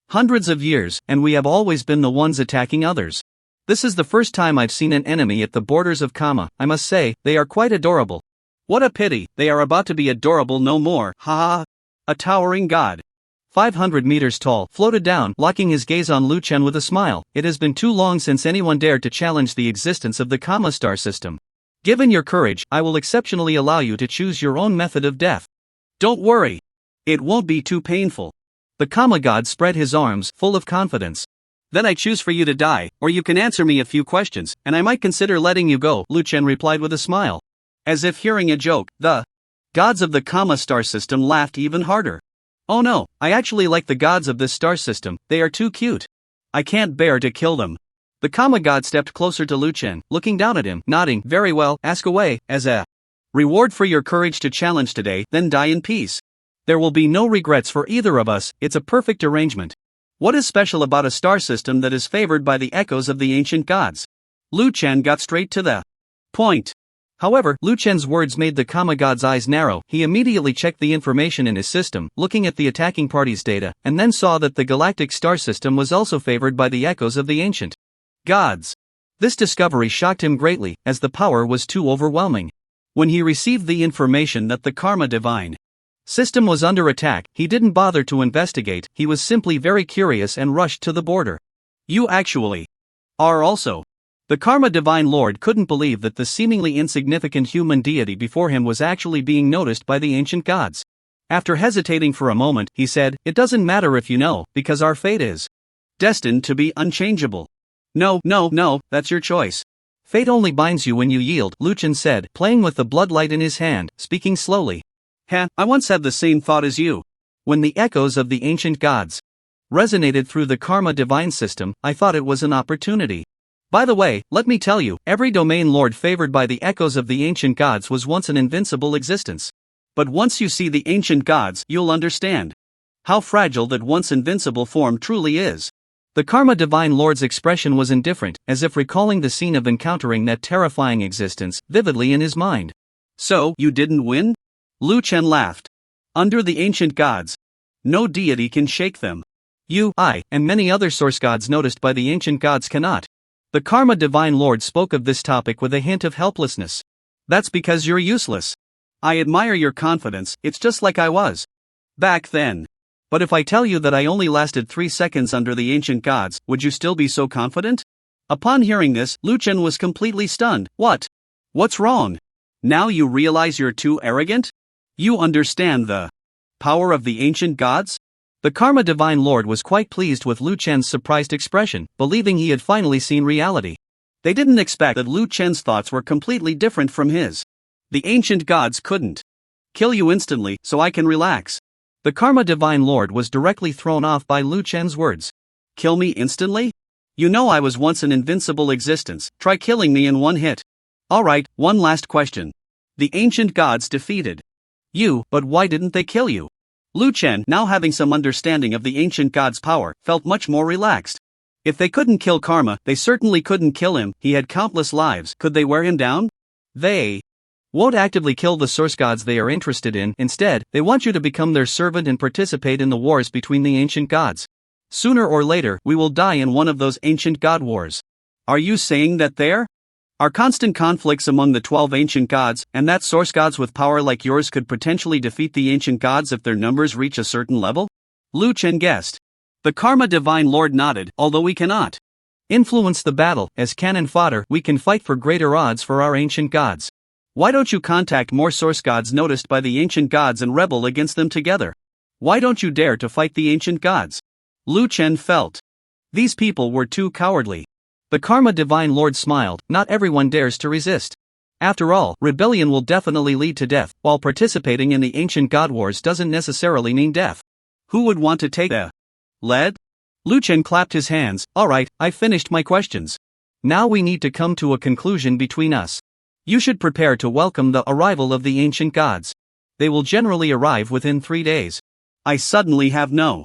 hundreds of years, and we have always been the ones attacking others. This is the first time I've seen an enemy at the borders of Kama. I must say, they are quite adorable. What a pity, they are about to be adorable no more, haha. A towering god, 500 meters tall, floated down, locking his gaze on Lu Chen with a smile. It has been too long since anyone dared to challenge the existence of the Kama star system. Given your courage, I will exceptionally allow you to choose your own method of death. Don't worry. It won't be too painful. The Kama god spread his arms, full of confidence. Then I choose for you to die, or you can answer me a few questions, and I might consider letting you go, Lu Chen replied with a smile. As if hearing a joke, the gods of the Kama star system laughed even harder. Oh no, I actually like the gods of this star system, they are too cute. I can't bear to kill them. The Kama god stepped closer to Lu Chen, looking down at him, nodding. Very well, ask away, as a reward for your courage to challenge today, then die in peace. There will be no regrets for either of us, it's a perfect arrangement. What is special about a star system that is favored by the echoes of the ancient gods? Lu Chen got straight to the point. However, Lu Chen's words made the Kama god's eyes narrow. He immediately checked the information in his system, looking at the attacking party's data, and then saw that the galactic star system was also favored by the echoes of the ancient gods. This discovery shocked him greatly, as the power was too overwhelming. When he received the information that the Karma Divine system was under attack, he didn't bother to investigate, he was simply very curious and rushed to the border. You actually are also. The Karma Divine Lord couldn't believe that the seemingly insignificant human deity before him was actually being noticed by the ancient gods. After hesitating for a moment, he said, "It doesn't matter if you know, because our fate is destined to be unchangeable." No, that's your choice. Fate only binds you when you yield, Lu Chen said, playing with the bloodlight in his hand, speaking slowly. I once had the same thought as you. When the echoes of the ancient gods resonated through the Karma Divine system, I thought it was an opportunity. By the way, let me tell you, every domain lord favored by the echoes of the ancient gods was once an invincible existence. But once you see the ancient gods, you'll understand how fragile that once invincible form truly is. The Karma Divine Lord's expression was indifferent, as if recalling the scene of encountering that terrifying existence vividly in his mind. So, you didn't win? Lu Chen laughed. Under the ancient gods, no deity can shake them. You, I, and many other source gods noticed by the ancient gods cannot. The Karma Divine Lord spoke of this topic with a hint of helplessness. That's because you're useless. I admire your confidence, it's just like I was back then. But if I tell you that I only lasted 3 seconds under the ancient gods, would you still be so confident? Upon hearing this, Lu Chen was completely stunned. What's wrong? Now you realize you're too arrogant? You understand the power of the ancient gods? The Karma Divine Lord was quite pleased with Lu Chen's surprised expression, believing he had finally seen reality. They didn't expect that Lu Chen's thoughts were completely different from his. The ancient gods couldn't kill you instantly, so I can relax. The Karma Divine Lord was directly thrown off by Lu Chen's words. Kill me instantly? You know I was once an invincible existence, try killing me in one hit. Alright, one last question. The ancient gods defeated you, but why didn't they kill you? Lu Chen, now having some understanding of the ancient god's power, felt much more relaxed. If they couldn't kill Karma, they certainly couldn't kill him. He had countless lives. Could they wear him down? They won't actively kill the source gods they are interested in. Instead, they want you to become their servant and participate in the wars between the ancient gods. Sooner or later, we will die in one of those ancient god wars. Are you saying that there are constant conflicts among the 12 ancient gods, and that source gods with power like yours could potentially defeat the ancient gods if their numbers reach a certain level? Lu Chen guessed. The Karma Divine Lord nodded. Although we cannot influence the battle, as cannon fodder, we can fight for greater odds for our ancient gods. Why don't you contact more source gods noticed by the ancient gods and rebel against them together? Why don't you dare to fight the ancient gods? Lu Chen felt. These people were too cowardly. The Karma Divine Lord smiled, not everyone dares to resist. After all, rebellion will definitely lead to death, while participating in the ancient god wars doesn't necessarily mean death. Who would want to take the lead? Lu Chen clapped his hands. Alright, I've finished my questions. Now we need to come to a conclusion between us. You should prepare to welcome the arrival of the ancient gods. They will generally arrive within 3 days. I suddenly have no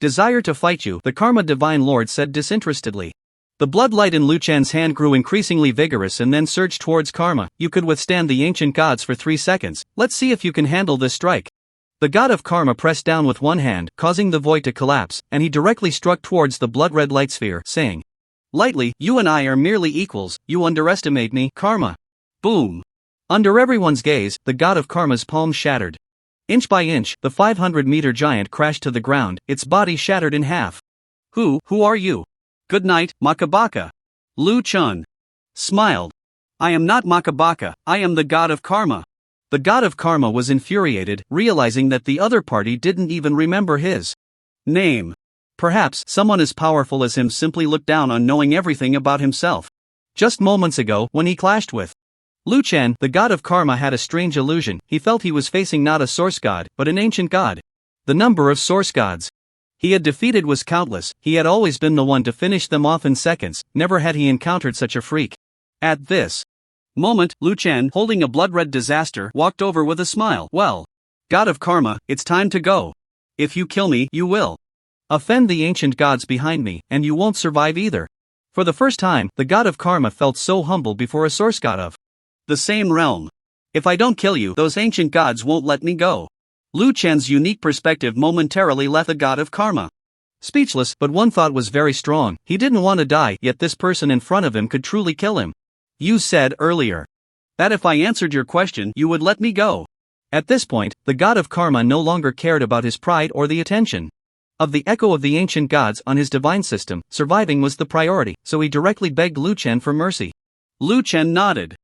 desire to fight you, the Karma Divine Lord said disinterestedly. The bloodlight in Lu Chen's hand grew increasingly vigorous and then surged towards Karma. You could withstand the ancient gods for 3 seconds. Let's see if you can handle this strike. The god of Karma pressed down with one hand, causing the void to collapse, and he directly struck towards the blood-red light sphere, saying, "Lightly, you and I are merely equals, you underestimate me, Karma." Boom. Under everyone's gaze, the god of Karma's palm shattered. Inch by inch, the 500-meter giant crashed to the ground, its body shattered in half. Who are you? Good night, Makabaka. Lu Chun smiled. I am not Makabaka, I am the god of Karma. The god of Karma was infuriated, realizing that the other party didn't even remember his name. Perhaps someone as powerful as him simply looked down on knowing everything about himself. Just moments ago, when he clashed with Lu Chen, the god of Karma had a strange illusion. He felt he was facing not a source god, but an ancient god. The number of source gods he had defeated was countless. He had always been the one to finish them off in seconds. Never had he encountered such a freak. At this moment, Lu Chen, holding a blood-red disaster, walked over with a smile. Well, god of Karma, it's time to go. If you kill me, you will offend the ancient gods behind me, and you won't survive either. For the first time, the god of Karma felt so humble before a source god of the same realm. If I don't kill you, those ancient gods won't let me go. Lu Chen's unique perspective momentarily left the god of Karma speechless, but one thought was very strong. He didn't want to die, yet this person in front of him could truly kill him. You said earlier that if I answered your question, you would let me go. At this point, the god of Karma no longer cared about his pride or the attention of the echo of the ancient gods on his divine system. Surviving was the priority, so he directly begged Lu Chen for mercy. Lu Chen nodded.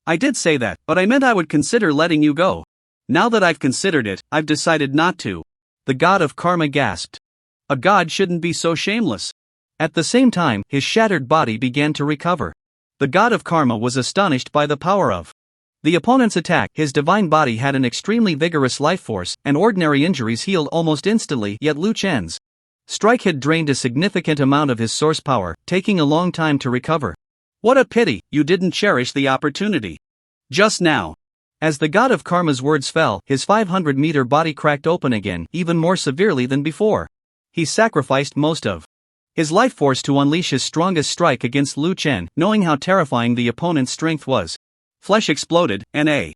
I did say that, but I meant I would consider letting you go. Now that I've considered it, I've decided not to. The god of Karma gasped. A god shouldn't be so shameless. At the same time, his shattered body began to recover. The god of Karma was astonished by the power of the opponent's attack. His divine body had an extremely vigorous life force, and ordinary injuries healed almost instantly, yet Lu Chen's strike had drained a significant amount of his source power, taking a long time to recover. What a pity, you didn't cherish the opportunity just now. As the god of Karma's words fell, his 500-meter body cracked open again, even more severely than before. He sacrificed most of his life force to unleash his strongest strike against Lu Chen, knowing how terrifying the opponent's strength was. Flesh exploded, and a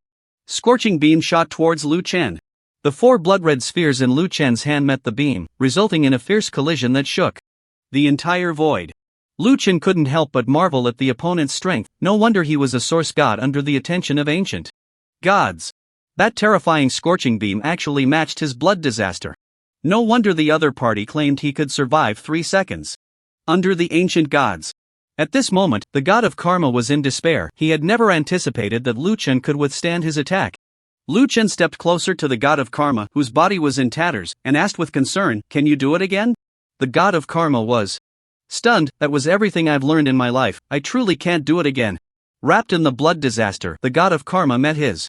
scorching beam shot towards Lu Chen. The 4 blood-red spheres in Lu Chen's hand met the beam, resulting in a fierce collision that shook the entire void. Lu Chen couldn't help but marvel at the opponent's strength. No wonder he was a source god under the attention of ancient gods. That terrifying scorching beam actually matched his blood disaster. No wonder the other party claimed he could survive 3 seconds under the ancient gods. At this moment, the god of Karma was in despair. He had never anticipated that Lu Chen could withstand his attack. Lu Chen stepped closer to the god of Karma, whose body was in tatters, and asked with concern, "Can you do it again?" The god of Karma was stunned. That was everything I've learned in my life. I truly can't do it again. Wrapped in the blood disaster, the god of Karma met his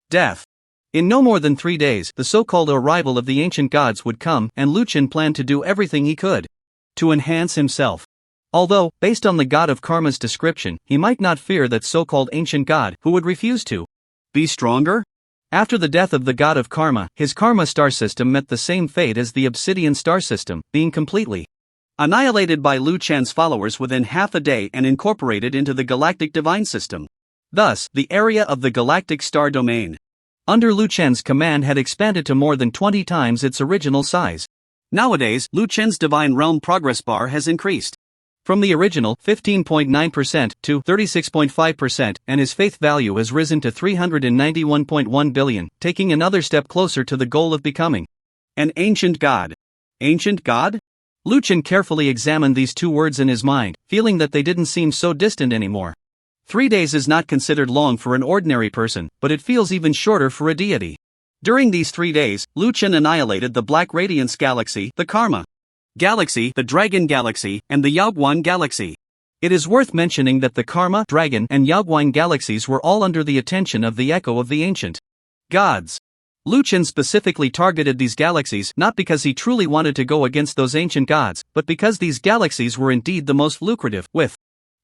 death. In no more than 3 days, the so-called arrival of the ancient gods would come, and Lu Chen planned to do everything he could to enhance himself. Although, based on the god of Karma's description, he might not fear that so-called ancient god, who would refuse to be stronger. After the death of the god of Karma, his Karma star system met the same fate as the Obsidian star system, being completely annihilated by Lu Chen's followers within half a day and incorporated into the galactic divine system. Thus, the area of the galactic star domain under Lu Chen's command had expanded to more than 20 times its original size. Nowadays, Lu Chen's divine realm progress bar has increased from the original 15.9% to 36.5%, and his faith value has risen to 391.1 billion, taking another step closer to the goal of becoming an ancient god. Ancient god? Lu Chen carefully examined these 2 words in his mind, feeling that they didn't seem so distant anymore. 3 days is not considered long for an ordinary person, but it feels even shorter for a deity. During these 3 days, Lu Chen annihilated the Black Radiance Galaxy, the Karma Galaxy, the Dragon Galaxy, and the Yaoguan Galaxy. It is worth mentioning that the Karma, Dragon, and Yaoguan galaxies were all under the attention of the Echo of the Ancient Gods. Lu Chen specifically targeted these galaxies not because he truly wanted to go against those ancient gods, but because these galaxies were indeed the most lucrative, with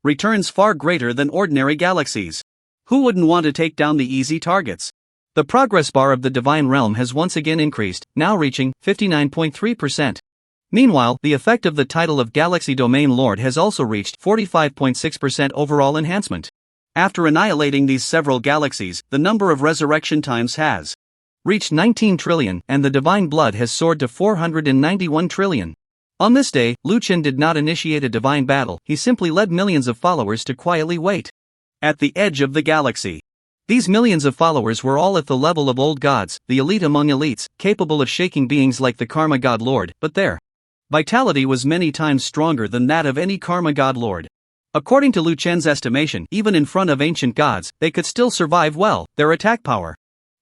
returns far greater than ordinary galaxies. Who wouldn't want to take down the easy targets? The progress bar of the Divine Realm has once again increased, now reaching 59.3%. Meanwhile, the effect of the title of Galaxy Domain Lord has also reached 45.6% overall enhancement. After annihilating these several galaxies, the number of resurrection times has reached 19 trillion, and the divine blood has soared to 491 trillion. On this day, Lu Chen did not initiate a divine battle, he simply led millions of followers to quietly wait at the edge of the galaxy. These millions of followers were all at the level of old gods, the elite among elites, capable of shaking beings like the Karma God Lord, but their vitality was many times stronger than that of any Karma God Lord. According to Lu Chen's estimation, even in front of ancient gods, they could still survive well. Their attack power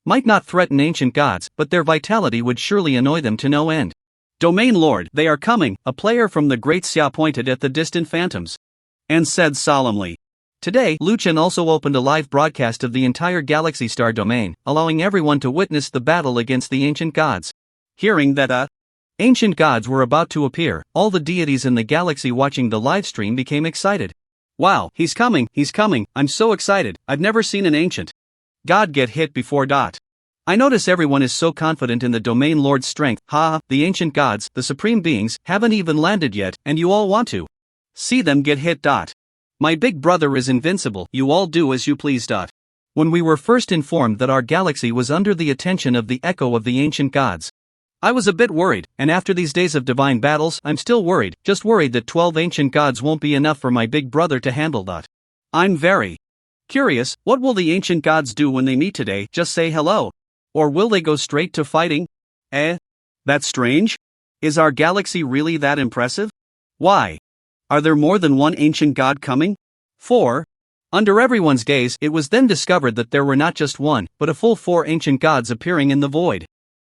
might not threaten ancient gods, but their vitality would surely annoy them to no end. Domain Lord, they are coming, a player from the Great Xia pointed at the distant phantoms and said solemnly. Today, Lu Chen also opened a live broadcast of the entire Galaxy Star domain, allowing everyone to witness the battle against the ancient gods. Hearing that ancient gods were about to appear, all the deities in the galaxy watching the livestream became excited. Wow, he's coming, I'm so excited, I've never seen an ancient god get hit before. I notice everyone is so confident in the Domain Lord's strength, the ancient gods, the supreme beings, haven't even landed yet, and you all want to see them get hit. My big brother is invincible, you all do as you please. When we were first informed that our galaxy was under the attention of the Echo of the Ancient Gods, I was a bit worried, and after these days of divine battles, I'm still worried, just worried that 12 ancient gods won't be enough for my big brother to handle. I'm very curious, what will the ancient gods do when they meet today? Just say hello? Or will they go straight to fighting? That's strange? Is our galaxy really that impressive? Why? Are there more than one ancient god coming? 4. Under everyone's gaze, it was then discovered that there were not just one, but a full 4 ancient gods appearing in the void.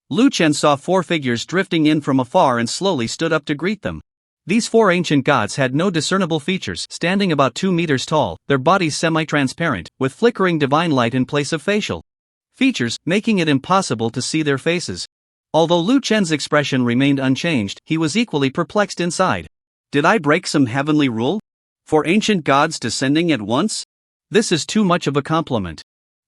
Lu Chen saw 4 figures drifting in from afar and slowly stood up to greet them. These 4 ancient gods had no discernible features, standing about 2 meters tall, their bodies semi-transparent, with flickering divine light in place of facial features, making it impossible to see their faces. Although Lu Chen's expression remained unchanged, he was equally perplexed inside. Did I break some heavenly rule? 4 ancient gods descending at once? This is too much of a compliment.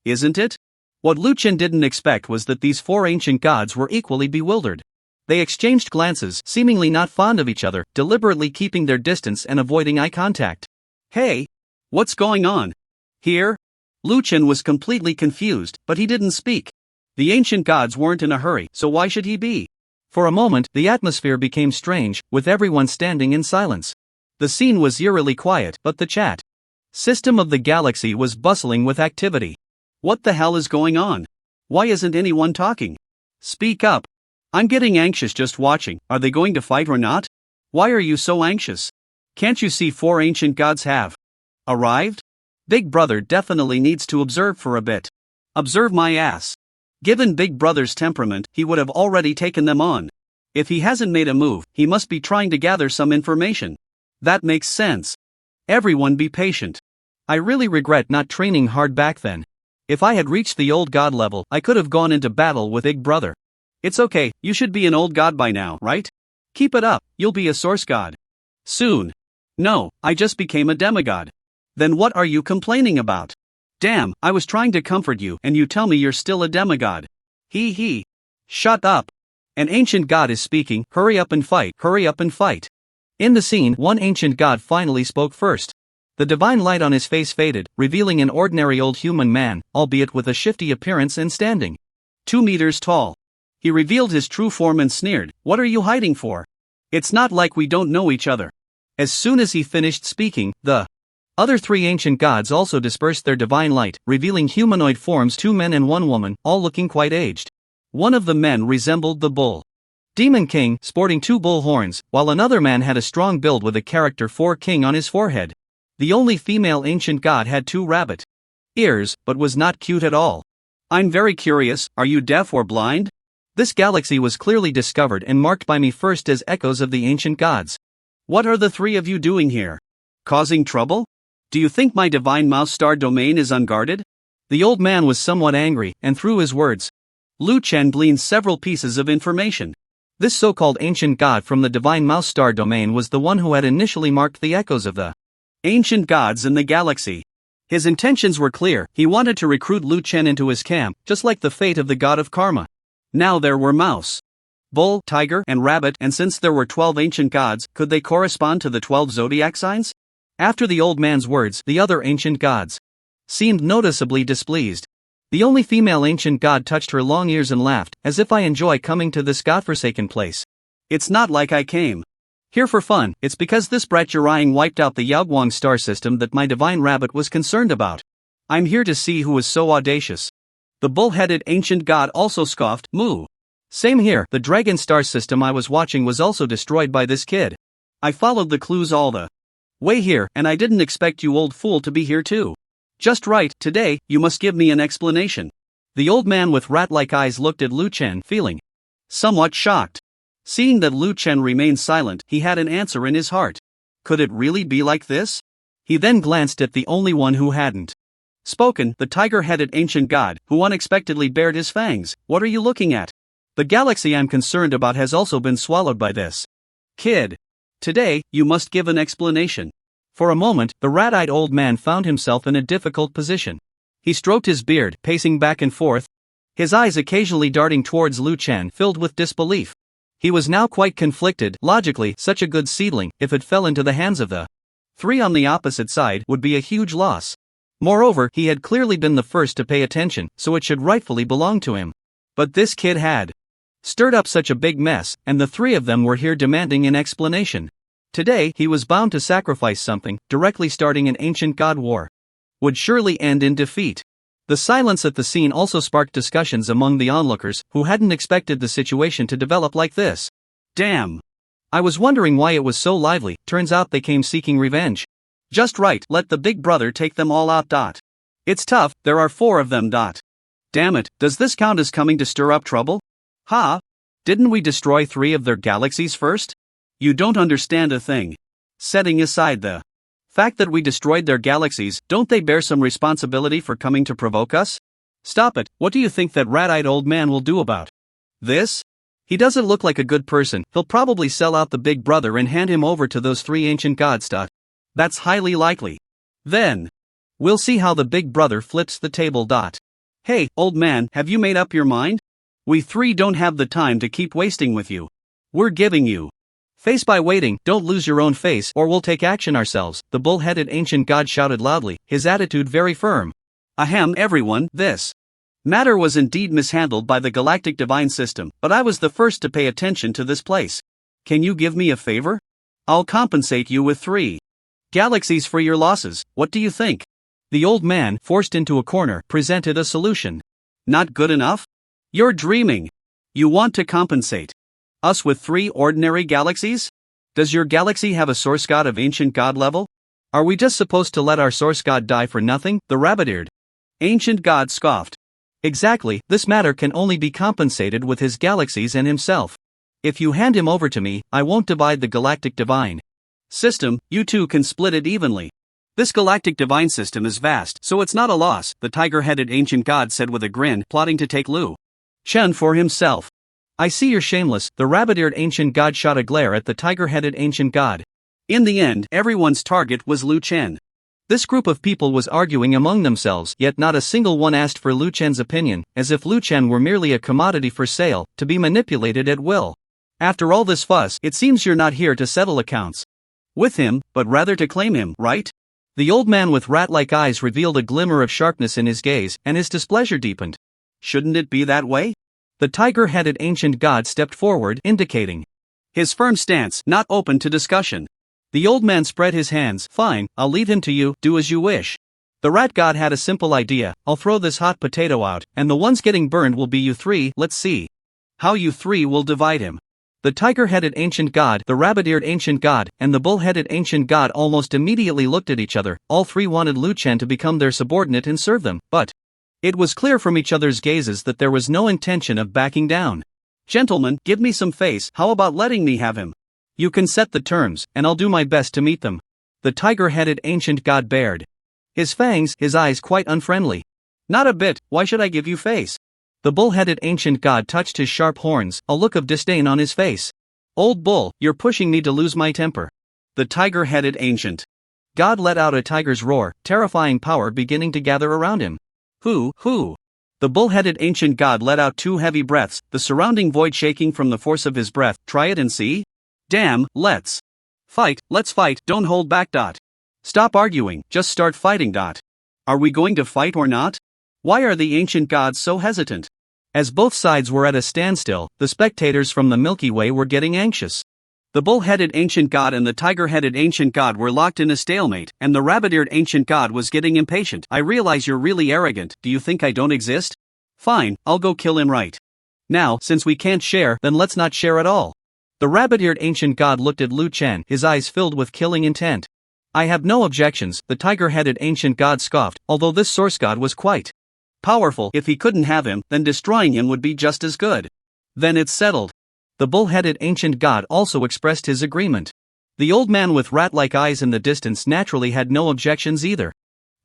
Isn't it? What Lu Chen didn't expect was that these 4 ancient gods were equally bewildered. They exchanged glances, seemingly not fond of each other, deliberately keeping their distance and avoiding eye contact. Hey! What's going on? Here? Lu Chen was completely confused, but he didn't speak. The ancient gods weren't in a hurry, so why should he be? For a moment, the atmosphere became strange, with everyone standing in silence. The scene was eerily quiet, but the chat system of the galaxy was bustling with activity. What the hell is going on? Why isn't anyone talking? Speak up. I'm getting anxious just watching. Are they going to fight or not? Why are you so anxious? Can't you see 4 ancient gods have arrived? Big brother definitely needs to observe for a bit. Observe my ass. Given Big Brother's temperament, he would have already taken them on. If he hasn't made a move, he must be trying to gather some information. That makes sense. Everyone be patient. I really regret not training hard back then. If I had reached the old god level, I could have gone into battle with Big Brother. It's okay, you should be an old god by now, right? Keep it up, you'll be a source god soon. No, I just became a demigod. Then what are you complaining about? Damn, I was trying to comfort you and you tell me you're still a demigod. Hee. Shut up. An ancient god is speaking, hurry up and fight, hurry up and fight. In the scene, one ancient god finally spoke first. The divine light on his face faded, revealing an ordinary old human man, albeit with a shifty appearance and standing 2 meters tall. He revealed his true form and sneered, "What are you hiding for? It's not like we don't know each other." As soon as he finished speaking, the other 3 ancient gods also dispersed their divine light, revealing humanoid forms, 2 men and 1 woman, all looking quite aged. One of the men resembled the bull Demon King, sporting 2 bull horns, while another man had a strong build with a character 4 king on his forehead. The only female ancient god had 2 rabbit ears, but was not cute at all. I'm very curious, are you deaf or blind? This galaxy was clearly discovered and marked by me first as echoes of the ancient gods. What are the 3 of you doing here? Causing trouble? Do you think my divine mouse star domain is unguarded? The old man was somewhat angry, and through his words, Lu Chen gleaned several pieces of information. This so-called ancient god from the divine mouse star domain was the one who had initially marked the echoes of the ancient gods in the galaxy. His intentions were clear, he wanted to recruit Lu Chen into his camp, just like the fate of the god of karma. Now there were mouse, bull, tiger, and rabbit, and since there were 12 ancient gods, could they correspond to the 12 zodiac signs? After the old man's words, the other ancient gods seemed noticeably displeased. The only female ancient god touched her long ears and laughed, as if I enjoy coming to this godforsaken place. It's not like I came here for fun, it's because this brat Jurang wiped out the Yaoguang star system that my divine rabbit was concerned about. I'm here to see who is so audacious. The bull-headed ancient god also scoffed, moo. Same here, the dragon star system I was watching was also destroyed by this kid. I followed the clues all the way here, and I didn't expect you old fool to be here too. Just right, today, you must give me an explanation. The old man with rat-like eyes looked at Lu Chen, feeling somewhat shocked. Seeing that Lu Chen remained silent, he had an answer in his heart. Could it really be like this? He then glanced at the only one who hadn't spoken, the tiger-headed ancient god, who unexpectedly bared his fangs. What are you looking at? The galaxy I'm concerned about has also been swallowed by this kid. Today, you must give an explanation. For a moment, the rat-eyed old man found himself in a difficult position. He stroked his beard, pacing back and forth, his eyes occasionally darting towards Lu Chen, filled with disbelief. He was now quite conflicted. Logically, such a good seedling, if it fell into the hands of the 3 on the opposite side, would be a huge loss. Moreover, he had clearly been the first to pay attention, so it should rightfully belong to him. But this kid had stirred up such a big mess, and the 3 of them were here demanding an explanation. Today, he was bound to sacrifice something, directly starting an ancient god war would surely end in defeat. The silence at the scene also sparked discussions among the onlookers, who hadn't expected the situation to develop like this. Damn! I was wondering why it was so lively, turns out they came seeking revenge. Just right, let the big brother take them all out. It's tough, there are 4 of them. Damn it, does this count as coming to stir up trouble? Ha! Didn't we destroy 3 of their galaxies first? You don't understand a thing. Setting aside the fact that we destroyed their galaxies, don't they bear some responsibility for coming to provoke us? Stop it, what do you think that rat-eyed old man will do about this? He doesn't look like a good person, he'll probably sell out the big brother and hand him over to those 3 ancient gods. That's highly likely. Then we'll see how the big brother flips the table. Hey, old man, have you made up your mind? We 3 don't have the time to keep wasting with you. We're giving you face by waiting, don't lose your own face or we'll take action ourselves, the bull-headed ancient god shouted loudly, his attitude very firm. Ahem, everyone, this matter was indeed mishandled by the galactic divine system, but I was the first to pay attention to this place. Can you give me a favor? I'll compensate you with 3 galaxies for your losses, what do you think? The old man, forced into a corner, presented a solution. Not good enough? You're dreaming. You want to compensate us with 3 ordinary galaxies? Does your galaxy have a source god of ancient god level? Are we just supposed to let our source god die for nothing? The rabbit-eared ancient god scoffed. Exactly, this matter can only be compensated with his galaxies and himself. If you hand him over to me, I won't divide the galactic divine system, you 2 can split it evenly. This galactic divine system is vast, so it's not a loss, the tiger-headed ancient god said with a grin, plotting to take Lu Chen for himself. I see you're shameless, the rabbit-eared ancient god shot a glare at the tiger-headed ancient god. In the end, everyone's target was Lu Chen. This group of people was arguing among themselves, yet not a single one asked for Lu Chen's opinion, as if Lu Chen were merely a commodity for sale, to be manipulated at will. After all this fuss, it seems you're not here to settle accounts with him, but rather to claim him, right? The old man with rat-like eyes revealed a glimmer of sharpness in his gaze, and his displeasure deepened. Shouldn't it be that way? The tiger-headed ancient god stepped forward, indicating his firm stance, not open to discussion. The old man spread his hands. Fine, I'll leave him to you, do as you wish. The rat god had a simple idea, I'll throw this hot potato out, and the ones getting burned will be you 3, let's see how you 3 will divide him. The tiger-headed ancient god, the rabbit-eared ancient god, and the bull-headed ancient god almost immediately looked at each other. All three wanted Lu Chen to become their subordinate and serve them, but it was clear from each other's gazes that there was no intention of backing down. "Gentlemen, give me some face, how about letting me have him? You can set the terms, and I'll do my best to meet them." The tiger-headed ancient god bared his fangs, his eyes quite unfriendly. "Not a bit, why should I give you face?" The bull-headed ancient god touched his sharp horns, a look of disdain on his face. "Old bull, you're pushing me to lose my temper." The tiger-headed ancient god let out a tiger's roar, terrifying power beginning to gather around him. Who? The bull-headed ancient god let out 2 heavy breaths, the surrounding void shaking from the force of his breath. "Try it and see? Damn, let's fight, don't hold back. Stop arguing, just start fighting. Are we going to fight or not? Why are the ancient gods so hesitant?" As both sides were at a standstill, the spectators from the Milky Way were getting anxious. The bull-headed ancient god and the tiger-headed ancient god were locked in a stalemate, and the rabbit-eared ancient god was getting impatient. "I realize you're really arrogant, do you think I don't exist? Fine, I'll go kill him right now. Since we can't share, then let's not share at all." The rabbit-eared ancient god looked at Lu Chen, his eyes filled with killing intent. "I have no objections," the tiger-headed ancient god scoffed, although this source god was quite powerful. If he couldn't have him, then destroying him would be just as good. "Then it's settled." The bull-headed ancient god also expressed his agreement. The old man with rat-like eyes in the distance naturally had no objections either.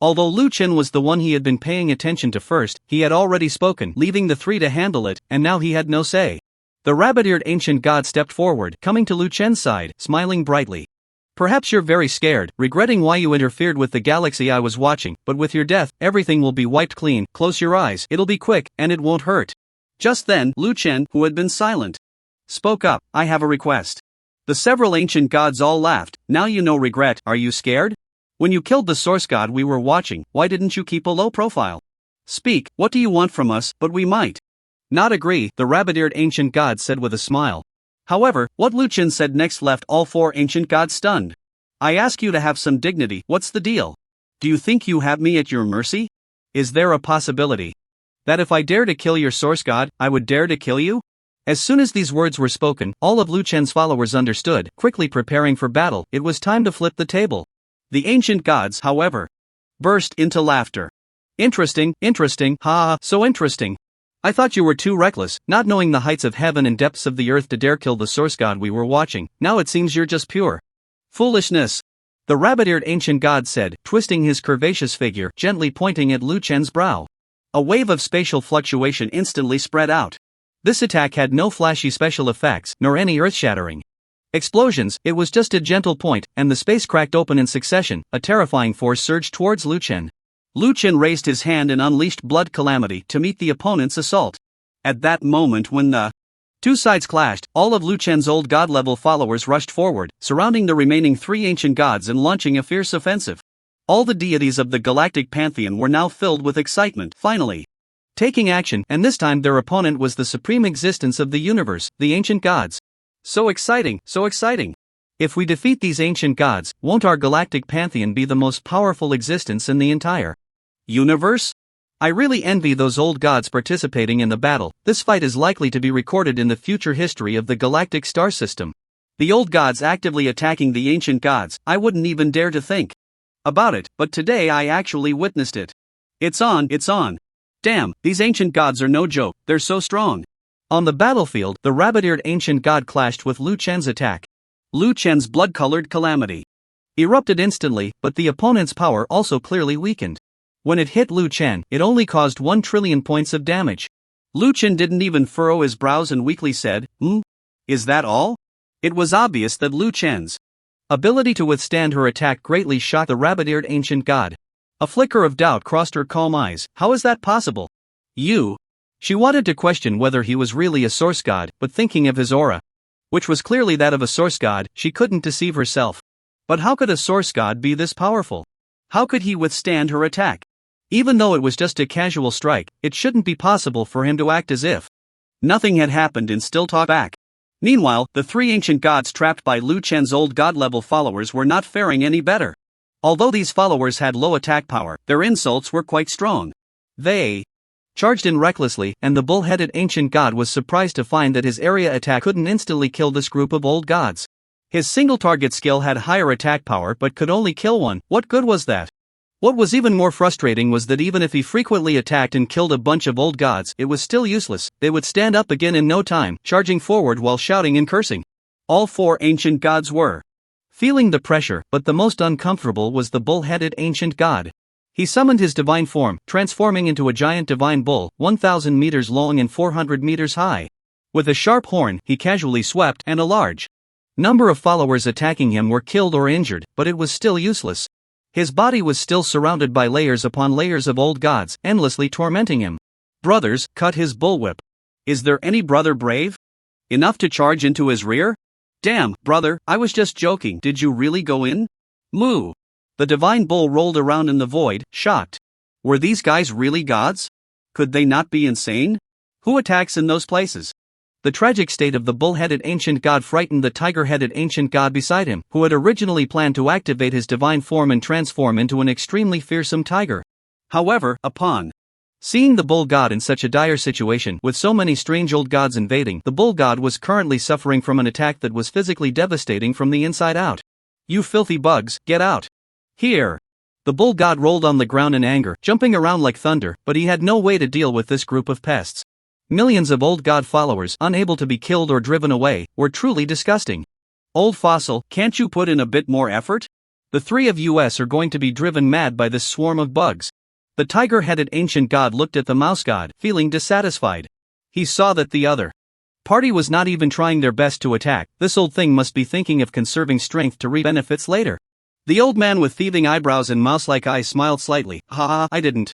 Although Lu Chen was the one he had been paying attention to first, he had already spoken, leaving the three to handle it, and now he had no say. The rabbit-eared ancient god stepped forward, coming to Lu Chen's side, smiling brightly. "Perhaps you're very scared, regretting why you interfered with the galaxy I was watching, but with your death, everything will be wiped clean. Close your eyes, it'll be quick, and it won't hurt." Just then, Lu Chen, who had been silent, spoke up. "I have a request." The several ancient gods all laughed. "Now you know regret, are you scared? When you killed the source god we were watching, why didn't you keep a low profile? Speak, what do you want from us? But we might not agree," the rabbit-eared ancient god said with a smile. However, what Lu Chen said next left all 4 ancient gods stunned. "I ask you to have some dignity, what's the deal? Do you think you have me at your mercy? Is there a possibility that if I dare to kill your source god, I would dare to kill you?" As soon as these words were spoken, all of Lu Chen's followers understood, quickly preparing for battle. It was time to flip the table. The ancient gods, however, burst into laughter. Interesting, ha, so interesting. I thought you were too reckless, not knowing the heights of heaven and depths of the earth to dare kill the source god we were watching. Now it seems you're just pure foolishness," the rabbit-eared ancient god said, twisting his curvaceous figure, gently pointing at Lu Chen's brow. A wave of spatial fluctuation instantly spread out. This attack had no flashy special effects, nor any earth-shattering explosions. It was just a gentle point, and the space cracked open in succession. A terrifying force surged towards Lu Chen. Lu Chen raised his hand and unleashed blood calamity to meet the opponent's assault. At that moment when the 2 sides clashed, all of Lu Chen's old god-level followers rushed forward, surrounding the remaining 3 ancient gods and launching a fierce offensive. All the deities of the galactic pantheon were now filled with excitement, finally taking action, and this time their opponent was the supreme existence of the universe, the ancient gods. So exciting, so exciting. If we defeat these ancient gods, won't our galactic pantheon be the most powerful existence in the entire universe? I really envy those old gods participating in the battle. This fight is likely to be recorded in the future history of the galactic star system. The old gods actively attacking the ancient gods, I wouldn't even dare to think about it, but today I actually witnessed it. It's on. Damn, these ancient gods are no joke, they're so strong. On the battlefield, the rabbit-eared ancient god clashed with Lu Chen's attack. Lu Chen's blood-colored calamity erupted instantly, but the opponent's power also clearly weakened. When it hit Lu Chen, it only caused 1 trillion points of damage. Lu Chen didn't even furrow his brows and weakly said, Is that all? It was obvious that Lu Chen's ability to withstand her attack greatly shocked the rabbit-eared ancient god. A flicker of doubt crossed her calm eyes. How is that possible? She wanted to question whether he was really a source god, but thinking of his aura, which was clearly that of a source god, she couldn't deceive herself. But how could a source god be this powerful? How could he withstand her attack? Even though it was just a casual strike, it shouldn't be possible for him to act as if nothing had happened and still talk back. Meanwhile, the 3 ancient gods trapped by Lu Chen's old god-level followers were not faring any better. Although these followers had low attack power, their insults were quite strong. They charged in recklessly, and the bull-headed ancient god was surprised to find that his area attack couldn't instantly kill this group of old gods. His single-target skill had higher attack power but could only kill one. What good was that? What was even more frustrating was that even if he frequently attacked and killed a bunch of old gods, it was still useless. They would stand up again in no time, charging forward while shouting and cursing. All 4 ancient gods were feeling the pressure, but the most uncomfortable was the bull-headed ancient god. He summoned his divine form, transforming into a giant divine bull, 1,000 meters long and 400 meters high. With a sharp horn, he casually swept, and a large number of followers attacking him were killed or injured, but it was still useless. His body was still surrounded by layers upon layers of old gods, endlessly tormenting him. Brothers, cut his bullwhip. Is there any brother brave enough to charge into his rear? Damn, brother, I was just joking. Did you really go in? Moo. The divine bull rolled around in the void, shocked. Were these guys really gods? Could they not be insane? Who attacks in those places? The tragic state of the bull-headed ancient god frightened the tiger-headed ancient god beside him, who had originally planned to activate his divine form and transform into an extremely fearsome tiger. However, upon seeing the bull god in such a dire situation, with so many strange old gods invading, the bull god was currently suffering from an attack that was physically devastating from the inside out. You filthy bugs, get out. Here. The bull god rolled on the ground in anger, jumping around like thunder, but he had no way to deal with this group of pests. Millions of old god followers, unable to be killed or driven away, were truly disgusting. Old fossil, can't you put in a bit more effort? The 3 of us are going to be driven mad by this swarm of bugs. The tiger-headed ancient god looked at the mouse god, feeling dissatisfied. He saw that the other party was not even trying their best to attack. This old thing must be thinking of conserving strength to reap benefits later. The old man with thieving eyebrows and mouse-like eyes smiled slightly. Haha, I didn't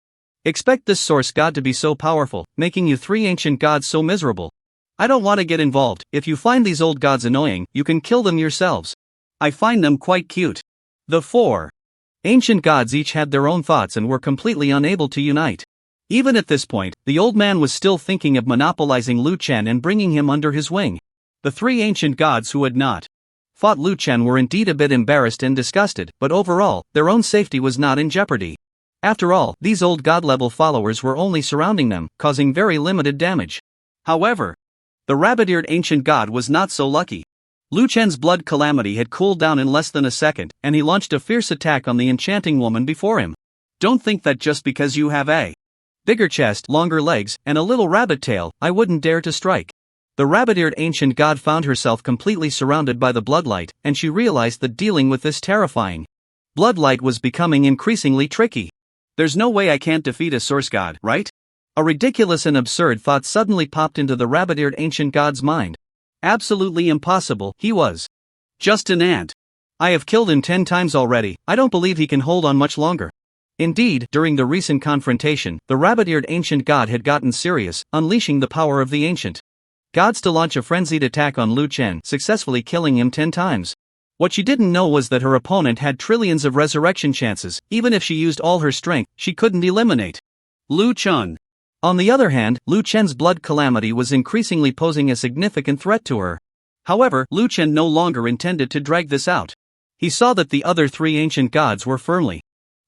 expect this source god to be so powerful, making you 3 ancient gods so miserable. I don't want to get involved. If you find these old gods annoying, you can kill them yourselves. I find them quite cute. The 4 ancient gods each had their own thoughts and were completely unable to unite. Even at this point, the old man was still thinking of monopolizing Liu Chen and bringing him under his wing. The 3 ancient gods who had not fought Liu Chen were indeed a bit embarrassed and disgusted, but overall, their own safety was not in jeopardy. After all, these old god-level followers were only surrounding them, causing very limited damage. However, the rabbit-eared ancient god was not so lucky. Liu Chen's blood calamity had cooled down in less than a second, and he launched a fierce attack on the enchanting woman before him. Don't think that just because you have a bigger chest, longer legs, and a little rabbit tail, I wouldn't dare to strike. The rabbit-eared ancient god found herself completely surrounded by the bloodlight, and she realized that dealing with this terrifying bloodlight was becoming increasingly tricky. There's no way I can't defeat a source god, right? A ridiculous and absurd thought suddenly popped into the rabbit-eared ancient god's mind. Absolutely impossible, he was just an ant. I have killed him 10 times already. I don't believe he can hold on much longer. Indeed, during the recent confrontation, the rabbit-eared ancient god had gotten serious, unleashing the power of the ancient gods to launch a frenzied attack on Liu Chen, successfully killing him 10 times. What she didn't know was that her opponent had trillions of resurrection chances. Even if she used all her strength, she couldn't eliminate Liu Chen. On the other hand, Liu Chen's blood calamity was increasingly posing a significant threat to her. However, Liu Chen no longer intended to drag this out. He saw that the other 3 ancient gods were firmly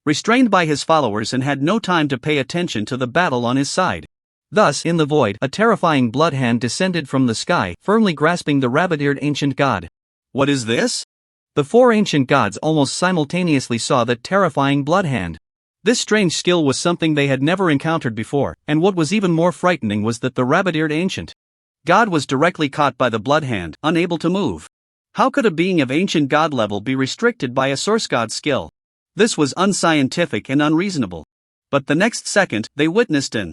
restrained by his followers and had no time to pay attention to the battle on his side. Thus, in the void, a terrifying blood hand descended from the sky, firmly grasping the rabbit-eared ancient god. What is this? The 4 ancient gods almost simultaneously saw that terrifying blood hand. This strange skill was something they had never encountered before, and what was even more frightening was that the rabbit-eared ancient god was directly caught by the blood hand, unable to move. How could a being of ancient god level be restricted by a source god skill? This was unscientific and unreasonable. But the next second, they witnessed an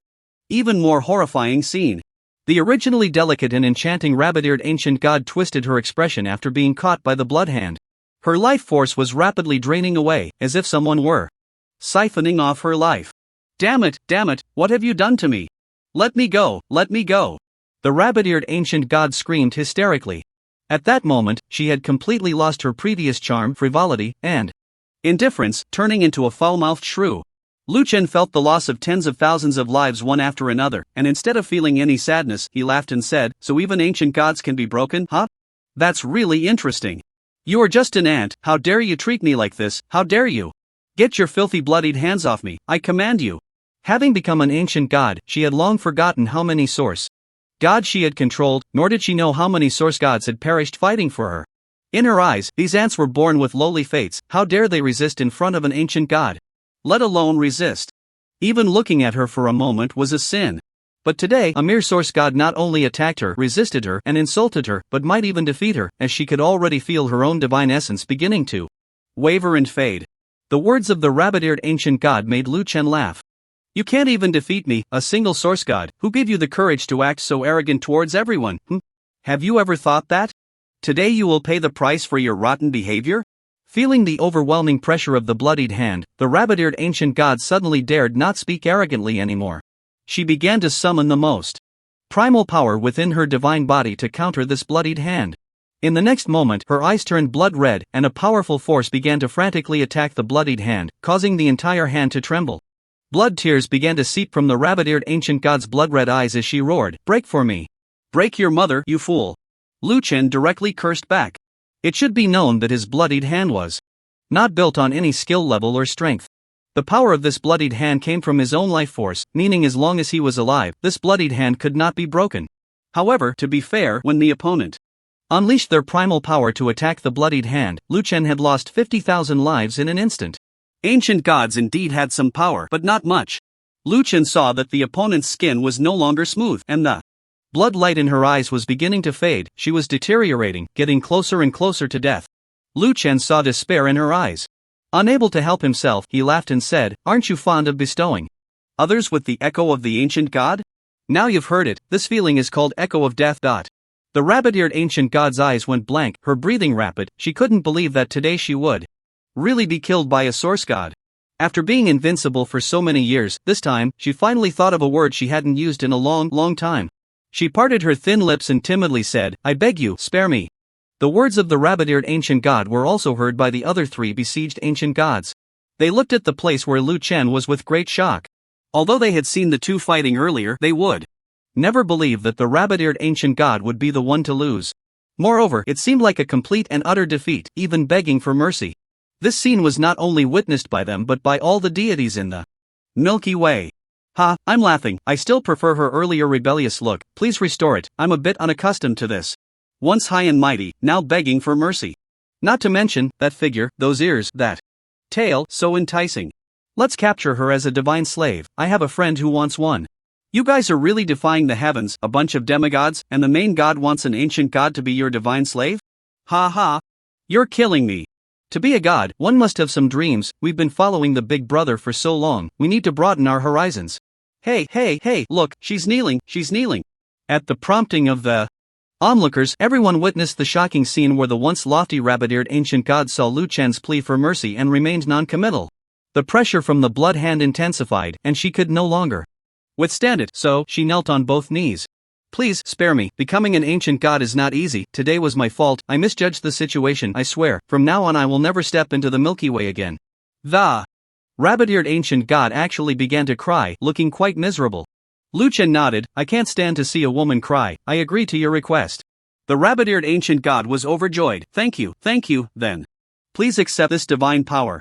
even more horrifying scene. The originally delicate and enchanting rabbit-eared ancient god twisted her expression after being caught by the blood hand. Her life force was rapidly draining away, as if someone were siphoning off her life. Damn it, what have you done to me? Let me go, let me go. The rabbit-eared ancient god screamed hysterically. At that moment, she had completely lost her previous charm, frivolity, and indifference, turning into a foul-mouthed shrew. Liu Chen felt the loss of tens of thousands of lives one after another, and instead of feeling any sadness, he laughed and said, "So even ancient gods can be broken, huh? That's really interesting. You are just an ant. How dare you treat me like this, how dare you? Get your filthy bloodied hands off me, I command you." Having become an ancient god, she had long forgotten how many source gods she had controlled, nor did she know how many source gods had perished fighting for her. In her eyes, these ants were born with lowly fates. How dare they resist in front of an ancient god? Let alone resist. Even looking at her for a moment was a sin. But today, a mere source god not only attacked her, resisted her, and insulted her, but might even defeat her, as she could already feel her own divine essence beginning to waver and fade. The words of the rabbit-eared ancient god made Lu Chen laugh. You can't even defeat me, a single source god. Who gave you the courage to act so arrogant towards everyone? Have you ever thought that? Today you will pay the price for your rotten behavior? Feeling the overwhelming pressure of the bloodied hand, the rabbit-eared ancient god suddenly dared not speak arrogantly anymore. She began to summon the most primal power within her divine body to counter this bloodied hand. In the next moment, her eyes turned blood red, and a powerful force began to frantically attack the bloodied hand, causing the entire hand to tremble. Blood tears began to seep from the rabbit-eared ancient god's blood-red eyes as she roared, "Break for me! Break your mother, you fool!" Lu Chen directly cursed back. It should be known that his bloodied hand was not built on any skill level or strength. The power of this bloodied hand came from his own life force, meaning as long as he was alive, this bloodied hand could not be broken. However, to be fair, when the opponent unleashed their primal power to attack the bloodied hand, Lu Chen had lost 50,000 lives in an instant. Ancient gods indeed had some power, but not much. Lu Chen saw that the opponent's skin was no longer smooth, and the blood light in her eyes was beginning to fade. She was deteriorating, getting closer and closer to death. Lu Chen saw despair in her eyes. Unable to help himself, he laughed and said, "Aren't you fond of bestowing others with the echo of the ancient god? Now you've heard it, this feeling is called echo of death." The rabbit-eared ancient god's eyes went blank, her breathing rapid. She couldn't believe that today she would really be killed by a source god. After being invincible for so many years, this time, she finally thought of a word she hadn't used in a long time. She parted her thin lips and timidly said, "I beg you, spare me." The words of the rabbit-eared ancient god were also heard by the other three besieged ancient gods. They looked at the place where Lu Chen was with great shock. Although they had seen the two fighting earlier, they would never believe that the rabbit-eared ancient god would be the one to lose. Moreover, it seemed like a complete and utter defeat, even begging for mercy. This scene was not only witnessed by them but by all the deities in the Milky Way. I'm laughing, I still prefer her earlier rebellious look, please restore it, I'm a bit unaccustomed to this. Once high and mighty, now begging for mercy. Not to mention, that figure, those ears, that tail, so enticing. Let's capture her as a divine slave, I have a friend who wants one. You guys are really defying the heavens, a bunch of demigods, and the main god wants an ancient god to be your divine slave? You're killing me. To be a god, one must have some dreams. We've been following the big brother for so long, we need to broaden our horizons. Hey, look, she's kneeling. At the prompting of the onlookers, everyone witnessed the shocking scene where the once lofty rabbit-eared ancient god saw Lu Chen's plea for mercy and remained non-committal. The pressure from the blood hand intensified, and she could no longer withstand it, so she knelt on both knees. Please, spare me, becoming an ancient god is not easy, today was my fault, I misjudged the situation, I swear, from now on I will never step into the Milky Way again. The rabbit-eared ancient god actually began to cry, looking quite miserable. Lu Chen nodded, I can't stand to see a woman cry, I agree to your request. The rabbit-eared ancient god was overjoyed, thank you, then. Please accept this divine power,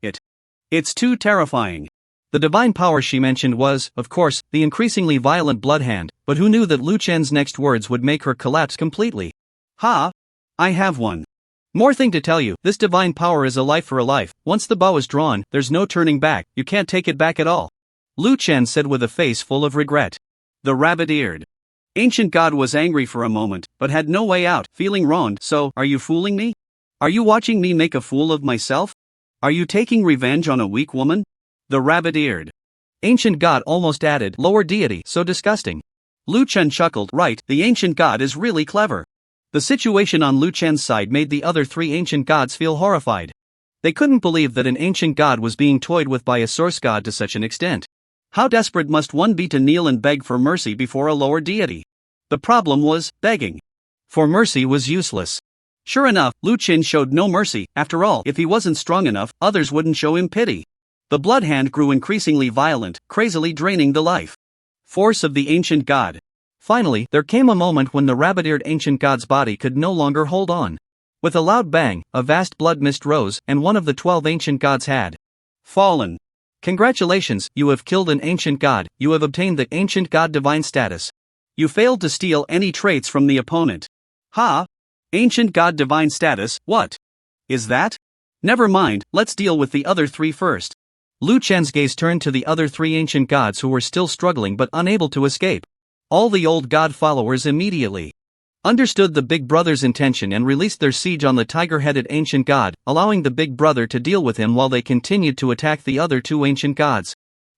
it's too terrifying. The divine power she mentioned was, of course, the increasingly violent blood hand, but who knew that Lu Chen's next words would make her collapse completely? I have one more thing to tell you, this divine power is a life for a life, once the bow is drawn, there's no turning back, you can't take it back at all. Lu Chen said with a face full of regret. The rabbit-eared ancient god was angry for a moment, but had no way out, feeling wronged. So, are you fooling me? Are you watching me make a fool of myself? Are you taking revenge on a weak woman? The rabbit-eared ancient god almost added, lower deity, so disgusting. Lu Chen chuckled, right, the ancient god is really clever. The situation on Lu Chen's side made the other three ancient gods feel horrified. They couldn't believe that an ancient god was being toyed with by a source god to such an extent. How desperate must one be to kneel and beg for mercy before a lower deity? The problem was, begging for mercy was useless. Sure enough, Lu Chen showed no mercy, after all, if he wasn't strong enough, others wouldn't show him pity. The blood hand grew increasingly violent, crazily draining the life force of the ancient god. Finally, there came a moment when the rabbit-eared ancient god's body could no longer hold on. With a loud bang, a vast blood mist rose, and one of the 12 ancient gods had fallen. Congratulations, you have killed an ancient god, you have obtained the ancient god divine status. You failed to steal any traits from the opponent. Ha! Ancient god divine status, what is that? Never mind, let's deal with the other three first. Lu Chen's gaze turned to the other three ancient gods who were still struggling but unable to escape. All the old god followers immediately understood the Big Brother's intention and released their siege on the tiger-headed ancient god, allowing the Big Brother to deal with him while they continued to attack the other two ancient gods.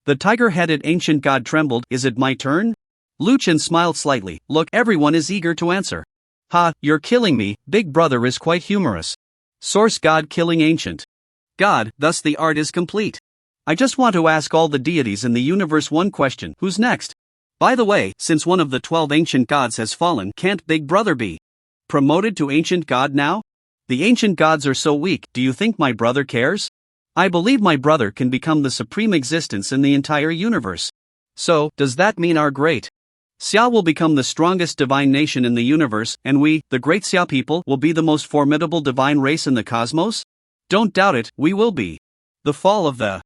The tiger-headed ancient god trembled. Is it my turn? Lu Chen smiled slightly. Look, everyone is eager to answer. Ha, you're killing me. Big Brother is quite humorous. Source god killing ancient god, thus the art is complete. I just want to ask all the deities in the universe one question. Who's next? By the way, since one of the 12 ancient gods has fallen, can't Big Brother be promoted to ancient god now? The ancient gods are so weak, do you think my brother cares? I believe my brother can become the supreme existence in the entire universe. So, does that mean our great Xia will become the strongest divine nation in the universe, and we, the great Xia people, will be the most formidable divine race in the cosmos? Don't doubt it, we will be. The fall of the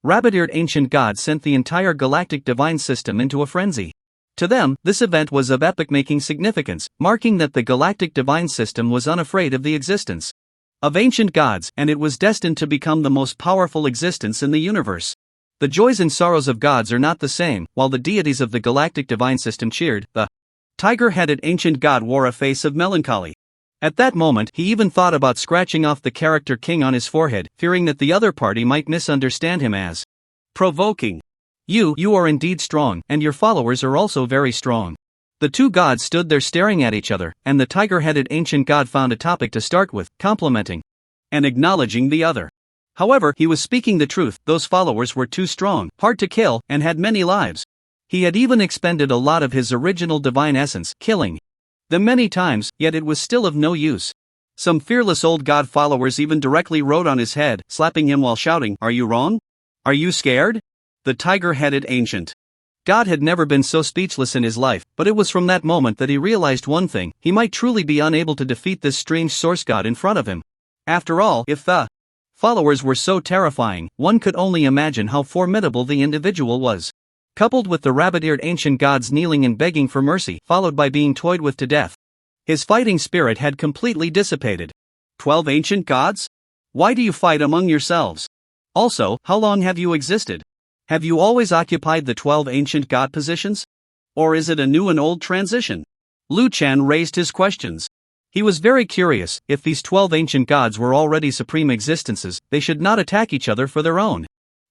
rabbit-eared ancient god sent the entire galactic divine system into a frenzy. To them, this event was of epoch-making significance, marking that the galactic divine system was unafraid of the existence of ancient gods, and it was destined to become the most powerful existence in the universe. The joys and sorrows of gods are not the same. While the deities of the galactic divine system cheered, the tiger-headed ancient god wore a face of melancholy. At that moment, he even thought about scratching off the character king on his forehead, fearing that the other party might misunderstand him as provoking. You are indeed strong, and your followers are also very strong. The two gods stood there staring at each other, and the tiger-headed ancient god found a topic to start with, complimenting and acknowledging the other. However, he was speaking the truth. Those followers were too strong, hard to kill, and had many lives. He had even expended a lot of his original divine essence, killing them many times, yet it was still of no use. Some fearless old god followers even directly rode on his head, slapping him while shouting, "Are you wrong? Are you scared?" The tiger-headed ancient god had never been so speechless in his life, but it was from that moment that he realized one thing: he might truly be unable to defeat this strange source god in front of him. After all, if the followers were so terrifying, one could only imagine how formidable the individual was. Coupled with the rabbit-eared ancient gods kneeling and begging for mercy, followed by being toyed with to death, his fighting spirit had completely dissipated. 12 ancient gods? Why do you fight among yourselves? Also, how long have you existed? Have you always occupied the 12 ancient god positions? Or is it a new and old transition? Lu Chen raised his questions. He was very curious. If these 12 ancient gods were already supreme existences, they should not attack each other for their own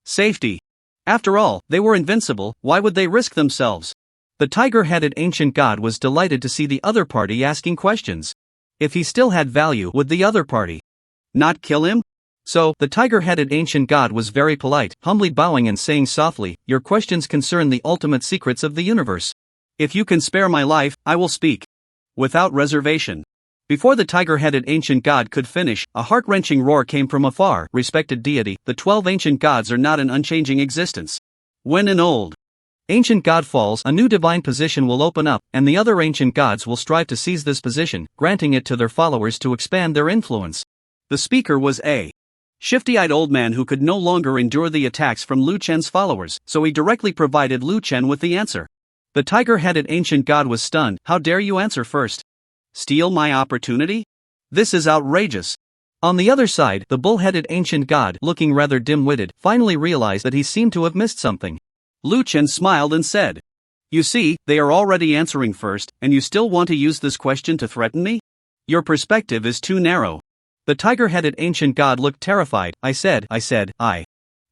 safety. After all, they were invincible. Why would they risk themselves? The tiger-headed ancient god was delighted to see the other party asking questions. If he still had value, would the other party not kill him? So, the tiger-headed ancient god was very polite, humbly bowing and saying softly, "Your questions concern the ultimate secrets of the universe. If you can spare my life, I will speak without reservation." Before the tiger-headed ancient god could finish, a heart-wrenching roar came from afar. "Respected deity, the 12 ancient gods are not an unchanging existence. When an old ancient god falls, a new divine position will open up, and the other ancient gods will strive to seize this position, granting it to their followers to expand their influence." The speaker was a shifty-eyed old man who could no longer endure the attacks from Lu Chen's followers, so he directly provided Lu Chen with the answer. The tiger-headed ancient god was stunned. "How dare you answer first? Steal my opportunity? This is outrageous." On the other side, the bull-headed ancient god, looking rather dim-witted, finally realized that he seemed to have missed something. Lu Chen smiled and said, "You see, they are already answering first, and you still want to use this question to threaten me? Your perspective is too narrow." The tiger-headed ancient god looked terrified. I said, I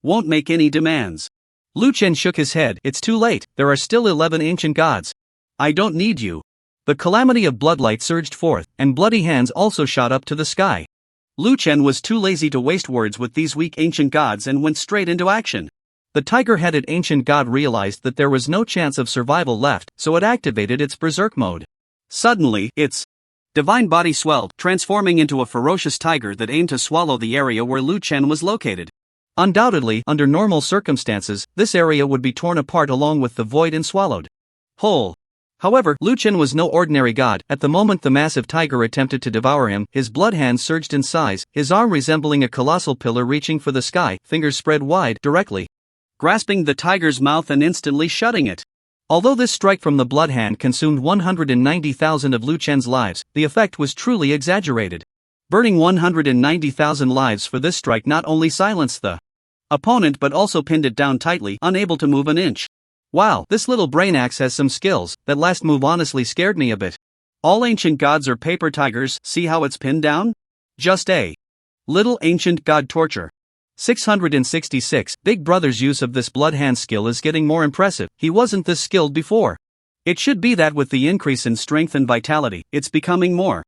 won't make any demands." Lu Chen shook his head. "It's too late, there are still 11 ancient gods. I don't need you." The calamity of bloodlight surged forth, and bloody hands also shot up to the sky. Lu Chen was too lazy to waste words with these weak ancient gods and went straight into action. The tiger-headed ancient god realized that there was no chance of survival left, so it activated its berserk mode. Suddenly, its divine body swelled, transforming into a ferocious tiger that aimed to swallow the area where Lu Chen was located. Undoubtedly, under normal circumstances, this area would be torn apart along with the void and swallowed whole. However, Lu Chen was no ordinary god. At the moment the massive tiger attempted to devour him, his blood hand surged in size, his arm resembling a colossal pillar reaching for the sky, fingers spread wide, directly grasping the tiger's mouth and instantly shutting it. Although this strike from the blood hand consumed 190,000 of Lu Chen's lives, the effect was truly exaggerated. Burning 190,000 lives for this strike not only silenced the opponent but also pinned it down tightly, unable to move an inch. Wow, this little brain axe has some skills. That last move honestly scared me a bit. All ancient gods are paper tigers, see how it's pinned down? Just a little ancient god torture. 666. Big Brother's use of this blood hand skill is getting more impressive. He wasn't this skilled before. It should be that with the increase in strength and vitality, it's becoming more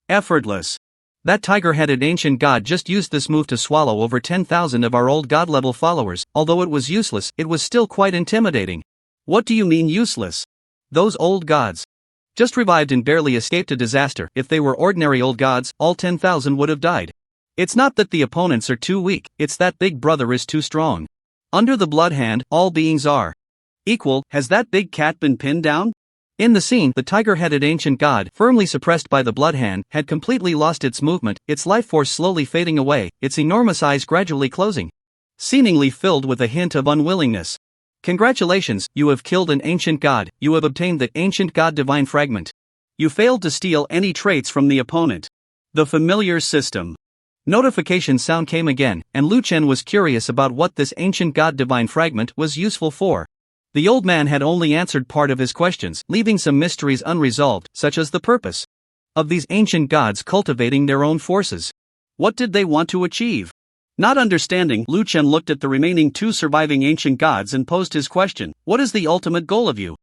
effortless. That tiger-headed ancient god just used this move to swallow over 10,000 of our old god-level followers. Although it was useless, it was still quite intimidating. What do you mean useless? Those old gods just revived and barely escaped a disaster. If they were ordinary old gods, all 10,000 would have died. It's not that the opponents are too weak, it's that Big Brother is too strong. Under the blood hand, all beings are equal. Has that big cat been pinned down? In the scene, the tiger-headed ancient god, firmly suppressed by the blood hand, had completely lost its movement, its life force slowly fading away, its enormous eyes gradually closing, seemingly filled with a hint of unwillingness. Congratulations, you have killed an ancient god. You have obtained the ancient god divine fragment. You failed to steal any traits from the opponent. The familiar system notification sound came again, and Lu Chen was curious about what this ancient god divine fragment was useful for. The old man had only answered part of his questions, leaving some mysteries unresolved, such as the purpose of these ancient gods cultivating their own forces. What did they want to achieve? Not understanding, Lu Chen looked at the remaining 2 surviving ancient gods and posed his question. What is the ultimate goal of you?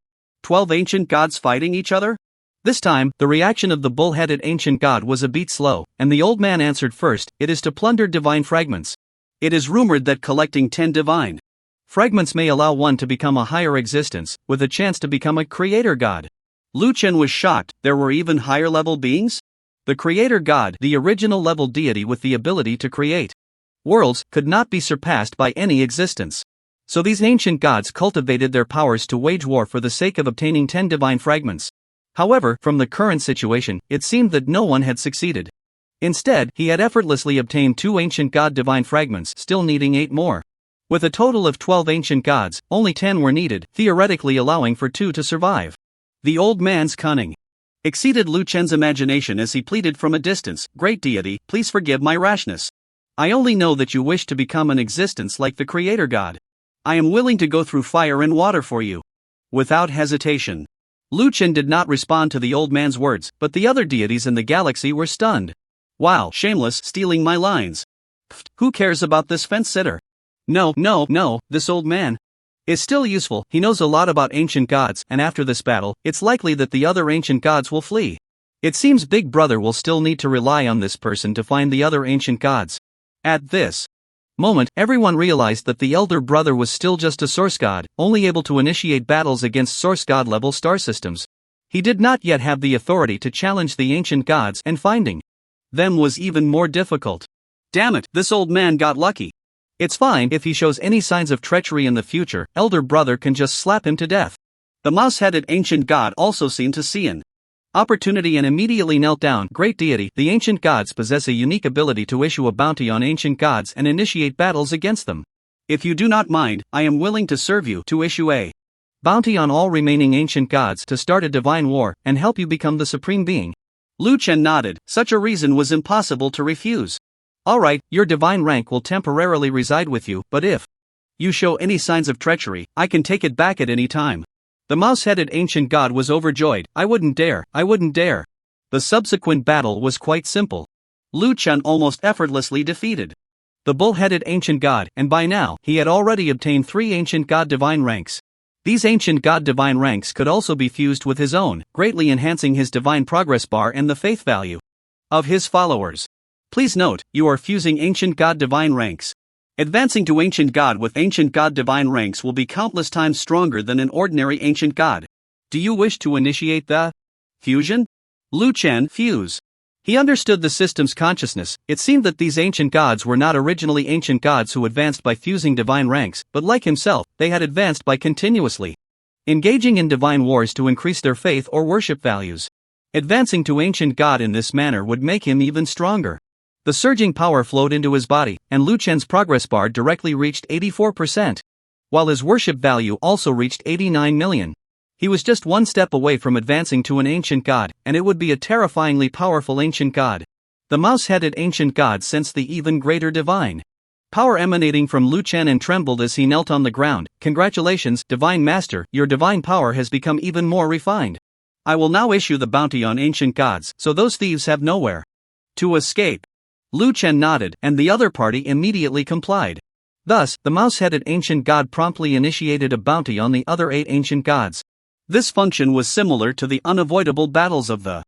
12 ancient gods fighting each other? This time, the reaction of the bull-headed ancient god was a bit slow, and the old man answered first. It is to plunder divine fragments. It is rumored that collecting 10 divine fragments may allow one to become a higher existence, with a chance to become a creator god. Lu Chen was shocked. There were even higher level beings? The creator god, the original level deity with the ability to create worlds, could not be surpassed by any existence. So these ancient gods cultivated their powers to wage war for the sake of obtaining 10 divine fragments. However, from the current situation, it seemed that no one had succeeded. Instead, he had effortlessly obtained 2 ancient god divine fragments, still needing 8 more. With a total of 12 ancient gods, only 10 were needed, theoretically allowing for 2 to survive. The old man's cunning exceeded Lu Chen's imagination as he pleaded from a distance. Great deity, please forgive my rashness. I only know that you wish to become an existence like the creator god. I am willing to go through fire and water for you. Without hesitation. Lu Chen did not respond to the old man's words, but the other deities in the galaxy were stunned. Wow, shameless, stealing my lines. Pfft, who cares about this fence-sitter? No, this old man is still useful. He knows a lot about ancient gods, and after this battle, it's likely that the other ancient gods will flee. It seems Big Brother will still need to rely on this person to find the other ancient gods. At this moment, everyone realized that the elder brother was still just a source god, only able to initiate battles against source god level star systems. He did not yet have the authority to challenge the ancient gods, and finding them was even more difficult. Damn it, this old man got lucky. It's fine, if he shows any signs of treachery in the future, elder brother can just slap him to death. The mouse-headed ancient god also seemed to see an opportunity and immediately knelt down. Great deity, the ancient gods possess a unique ability to issue a bounty on ancient gods and initiate battles against them. If you do not mind, I am willing to serve you to issue a bounty on all remaining ancient gods to start a divine war and help you become the supreme being. Lu Chen nodded. Such a reason was impossible to refuse. Alright, your divine rank will temporarily reside with you, but if you show any signs of treachery, I can take it back at any time. The mouse-headed ancient god was overjoyed. I wouldn't dare. The subsequent battle was quite simple. Lu Chen almost effortlessly defeated the bull-headed ancient god, and by now, he had already obtained 3 ancient god divine ranks. These ancient god divine ranks could also be fused with his own, greatly enhancing his divine progress bar and the faith value of his followers. Please note, you are fusing ancient god divine ranks. Advancing to ancient god with ancient god divine ranks will be countless times stronger than an ordinary ancient god. Do you wish to initiate the fusion? Lu Chen fuse. He understood the system's consciousness. It seemed that these ancient gods were not originally ancient gods who advanced by fusing divine ranks, but like himself, they had advanced by continuously engaging in divine wars to increase their faith or worship values. Advancing to ancient god in this manner would make him even stronger. The surging power flowed into his body, and Lu Chen's progress bar directly reached 84%. while his worship value also reached 89 million. He was just one step away from advancing to an ancient god, and it would be a terrifyingly powerful ancient god. The mouse-headed ancient god sensed the even greater divine power emanating from Lu Chen and trembled as he knelt on the ground. Congratulations, Divine Master, your divine power has become even more refined. I will now issue the bounty on ancient gods, so those thieves have nowhere to escape. Lu Chen nodded, and the other party immediately complied. Thus, the mouse-headed ancient god promptly initiated a bounty on the other 8 ancient gods. This function was similar to the unavoidable battles of the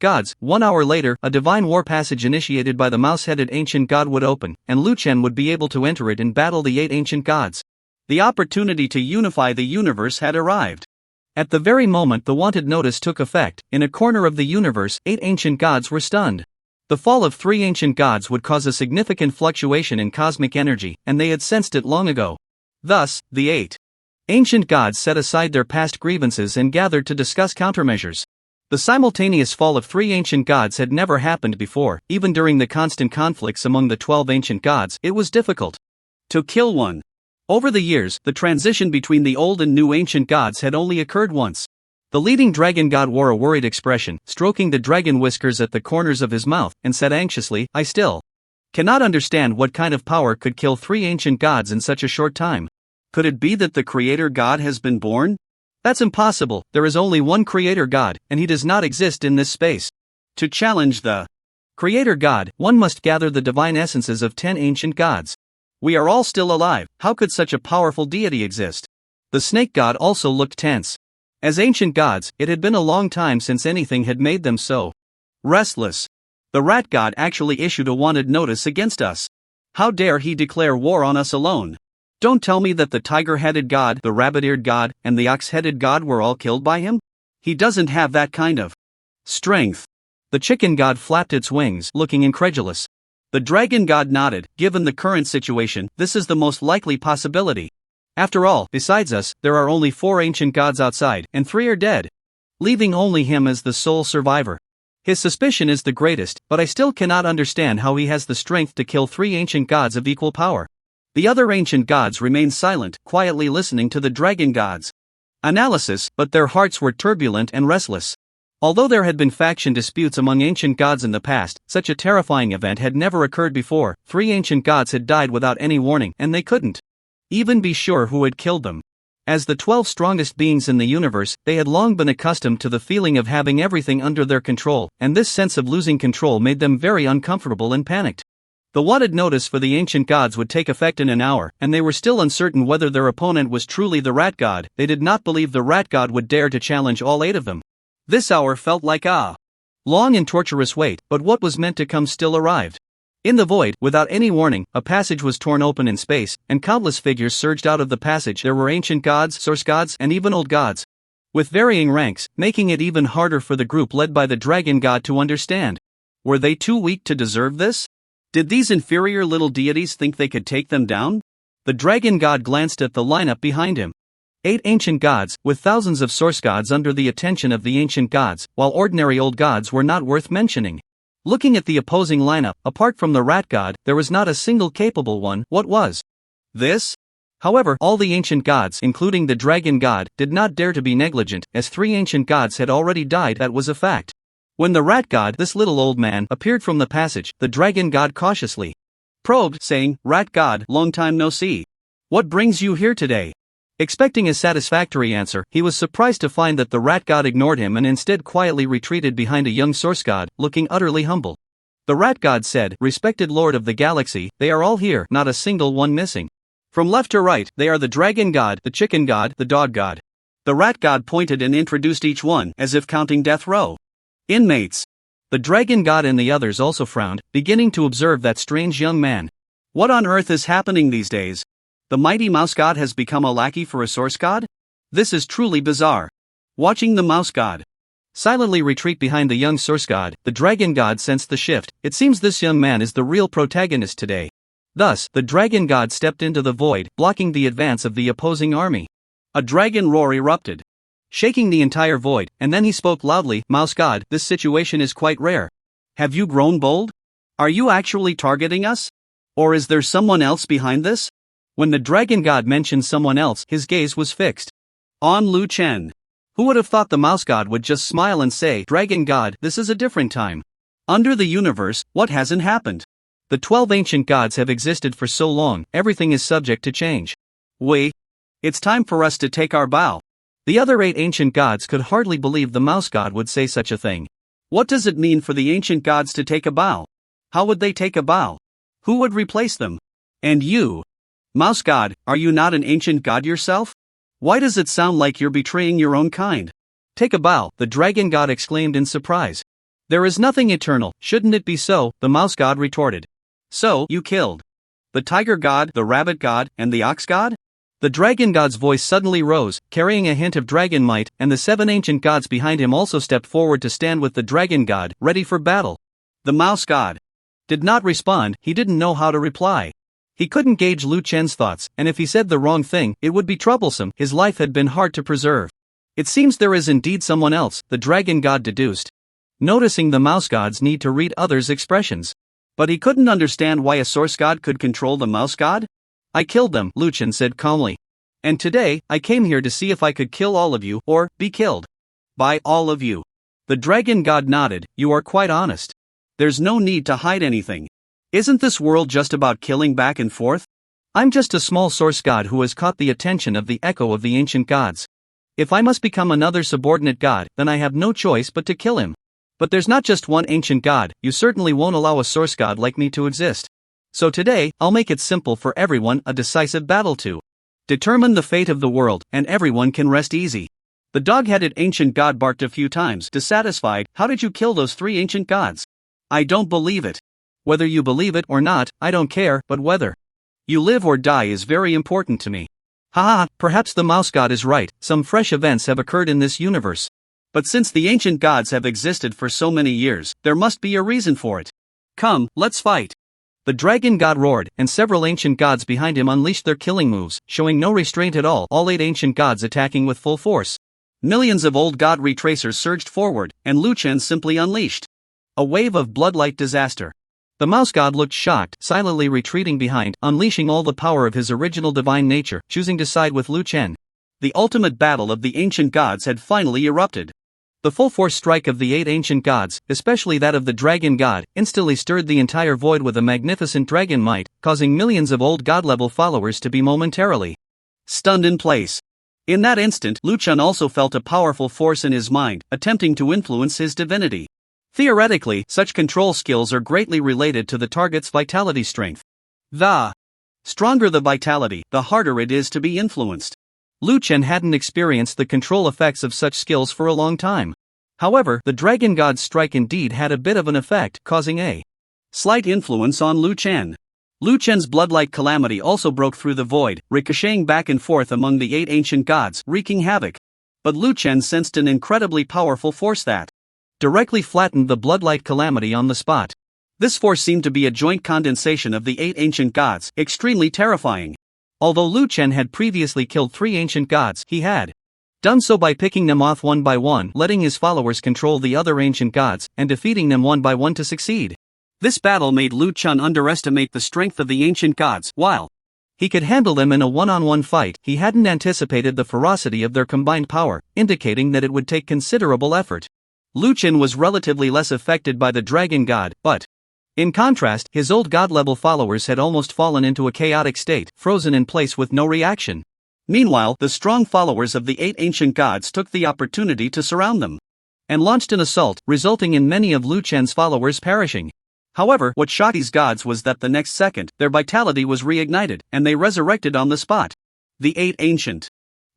gods. 1 hour later, a divine war passage initiated by the mouse-headed ancient god would open, and Lu Chen would be able to enter it and battle the 8 ancient gods. The opportunity to unify the universe had arrived. At the very moment the wanted notice took effect, in a corner of the universe, 8 ancient gods were stunned. The fall of 3 ancient gods would cause a significant fluctuation in cosmic energy, and they had sensed it long ago. Thus, the 8 ancient gods set aside their past grievances and gathered to discuss countermeasures. The simultaneous fall of 3 ancient gods had never happened before. Even during the constant conflicts among the 12 ancient gods, it was difficult to kill one. Over the years, the transition between the old and new ancient gods had only occurred once. The leading dragon god wore a worried expression, stroking the dragon whiskers at the corners of his mouth, and said anxiously, I still cannot understand what kind of power could kill 3 ancient gods in such a short time. Could it be that the creator god has been born? That's impossible. There is only one creator god, and he does not exist in this space. To challenge the creator god, one must gather the divine essences of 10 ancient gods. We are all still alive. How could such a powerful deity exist? The snake god also looked tense. As ancient gods, it had been a long time since anything had made them so restless. The rat god actually issued a wanted notice against us. How dare he declare war on us alone? Don't tell me that the tiger-headed god, the rabbit-eared god, and the ox-headed god were all killed by him? He doesn't have that kind of strength. The chicken god flapped its wings, looking incredulous. The dragon god nodded. Given the current situation, this is the most likely possibility. After all, besides us, there are only 4 ancient gods outside, and 3 are dead, leaving only him as the sole survivor. His suspicion is the greatest, but I still cannot understand how he has the strength to kill 3 ancient gods of equal power. The other ancient gods remained silent, quietly listening to the dragon god's analysis, but their hearts were turbulent and restless. Although there had been faction disputes among ancient gods in the past, such a terrifying event had never occurred before. 3 ancient gods had died without any warning, and they couldn't even be sure who had killed them. As the 12 strongest beings in the universe, they had long been accustomed to the feeling of having everything under their control, and this sense of losing control made them very uncomfortable and panicked. The wanted notice for the ancient gods would take effect in an hour, and they were still uncertain whether their opponent was truly the rat god. They did not believe the rat god would dare to challenge all 8 of them. This hour felt like a long and torturous wait, but what was meant to come still arrived. In the void, without any warning, a passage was torn open in space, and countless figures surged out of the passage. There were ancient gods, source gods, and even old gods, with varying ranks, making it even harder for the group led by the dragon god to understand. Were they too weak to deserve this? Did these inferior little deities think they could take them down? The dragon god glanced at the lineup behind him. 8 ancient gods, with thousands of source gods under the attention of the ancient gods, while ordinary old gods were not worth mentioning. Looking at the opposing lineup, apart from the rat god, there was not a single capable one. What was this? However, all the ancient gods, including the dragon god, did not dare to be negligent, as 3 ancient gods had already died. That was a fact. When the rat god, this little old man, appeared from the passage, the dragon god cautiously probed, saying, Rat god, long time no see. What brings you here today? Expecting a satisfactory answer, he was surprised to find that the rat god ignored him and instead quietly retreated behind a young source god, looking utterly humble. The rat god said, Respected lord of the galaxy, they are all here, not a single one missing. From left to right, they are the dragon god, the chicken god, the dog god. The rat god pointed and introduced each one, as if counting death row inmates. The dragon god and the others also frowned, beginning to observe that strange young man. What on earth is happening these days? The mighty mouse god has become a lackey for a source god? This is truly bizarre. Watching the mouse god silently retreat behind the young source god, the dragon god sensed the shift. It seems this young man is the real protagonist today. Thus, the dragon god stepped into the void, blocking the advance of the opposing army. A dragon roar erupted, shaking the entire void, and then he spoke loudly, Mouse god, this situation is quite rare. Have you grown bold? Are you actually targeting us? Or is there someone else behind this? When the dragon god mentioned someone else, his gaze was fixed on Lu Chen. Who would have thought the mouse god would just smile and say, "Dragon god, this is a different time. Under the universe, what hasn't happened? The 12 ancient gods have existed for so long, everything is subject to change. Wait. It's time for us to take our bow." The other 8 ancient gods could hardly believe the mouse god would say such a thing. What does it mean for the ancient gods to take a bow? How would they take a bow? Who would replace them? And you, mouse god, are you not an ancient god yourself? Why does it sound like you're betraying your own kind? Take a bow, the dragon god exclaimed in surprise. There is nothing eternal, shouldn't it be so? The mouse god retorted. So, you killed the tiger god, the rabbit god, and the ox god? The dragon god's voice suddenly rose, carrying a hint of dragon might, and the 7 ancient gods behind him also stepped forward to stand with the dragon god, ready for battle. The mouse god did not respond, he didn't know how to reply. He couldn't gauge Lu Chen's thoughts, and if he said the wrong thing, it would be troublesome, his life had been hard to preserve. It seems there is indeed someone else, the dragon god deduced, noticing the mouse god's need to read others' expressions. But he couldn't understand why a source god could control the mouse god? I killed them, Lu Chen said calmly. And today, I came here to see if I could kill all of you, or be killed by all of you. The dragon god nodded, you are quite honest. There's no need to hide anything. Isn't this world just about killing back and forth? I'm just a small source god who has caught the attention of the echo of the ancient gods. If I must become another subordinate god, then I have no choice but to kill him. But there's not just one ancient god, you certainly won't allow a source god like me to exist. So today, I'll make it simple for everyone, a decisive battle to determine the fate of the world, and everyone can rest easy. The dog-headed ancient god barked a few times, dissatisfied. How did you kill those 3 ancient gods? I don't believe it. Whether you believe it or not, I don't care, but whether you live or die is very important to me. Haha, perhaps the mouse god is right, some fresh events have occurred in this universe. But since the ancient gods have existed for so many years, there must be a reason for it. Come, let's fight. The dragon god roared, and several ancient gods behind him unleashed their killing moves, showing no restraint at all 8 ancient gods attacking with full force. Millions of old god retracers surged forward, and Lu Chen simply unleashed a wave of bloodlight disaster. The mouse god looked shocked, silently retreating behind, unleashing all the power of his original divine nature, choosing to side with Lu Chen. The ultimate battle of the ancient gods had finally erupted. The full-force strike of the 8 ancient gods, especially that of the dragon god, instantly stirred the entire void with a magnificent dragon might, causing millions of old god-level followers to be momentarily stunned in place. In that instant, Lu Chen also felt a powerful force in his mind, attempting to influence his divinity. Theoretically, such control skills are greatly related to the target's vitality strength. The stronger the vitality, the harder it is to be influenced. Lu Chen hadn't experienced the control effects of such skills for a long time. However, the dragon god's strike indeed had a bit of an effect, causing a slight influence on Lu Chen. Lu Chen's bloodlight calamity also broke through the void, ricocheting back and forth among the 8 ancient gods, wreaking havoc. But Lu Chen sensed an incredibly powerful force that directly flattened the bloodlight calamity on the spot. This force seemed to be a joint condensation of the 8 ancient gods, extremely terrifying. Although Lu Chen had previously killed 3 ancient gods, he had done so by picking them off one by one, letting his followers control the other ancient gods, and defeating them one by one to succeed. This battle made Lu Chen underestimate the strength of the ancient gods. While he could handle them in a one-on-one fight, he hadn't anticipated the ferocity of their combined power, indicating that it would take considerable effort. Lu Chen was relatively less affected by the dragon god, but in contrast, his old god-level followers had almost fallen into a chaotic state, frozen in place with no reaction. Meanwhile, the strong followers of the 8 ancient gods took the opportunity to surround them and launched an assault, resulting in many of Lu Chen's followers perishing. However, what shocked these gods was that the next second, their vitality was reignited, and they resurrected on the spot. The 8 ancient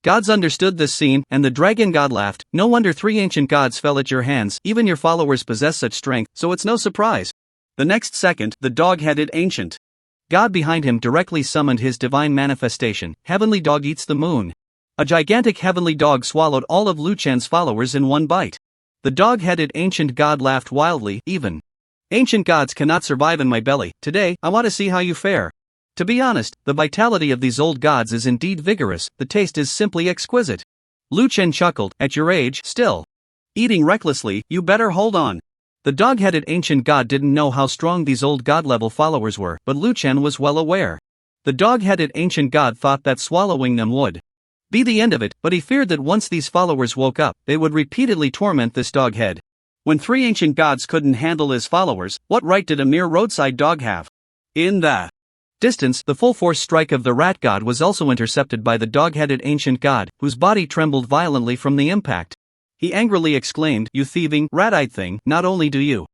gods understood this scene, and the dragon god laughed. No wonder 3 ancient gods fell at your hands, even your followers possess such strength, so it's no surprise. The next second, the dog-headed ancient god behind him directly summoned his divine manifestation, Heavenly Dog Eats the Moon. A gigantic heavenly dog swallowed all of Lu Chen's followers in one bite. The dog-headed ancient god laughed wildly, even ancient gods cannot survive in my belly. Today, I want to see how you fare. To be honest, the vitality of these old gods is indeed vigorous, the taste is simply exquisite. Lu Chen chuckled, at your age, still eating recklessly, you better hold on. The dog-headed ancient god didn't know how strong these old god-level followers were, but Lu Chen was well aware. The dog-headed ancient god thought that swallowing them would be the end of it, but he feared that once these followers woke up, they would repeatedly torment this dog head. When 3 ancient gods couldn't handle his followers, what right did a mere roadside dog have? In the distance, the full-force strike of the rat god was also intercepted by the dog-headed ancient god, whose body trembled violently from the impact. He angrily exclaimed, "You thieving, rat-eyed thing, not only do you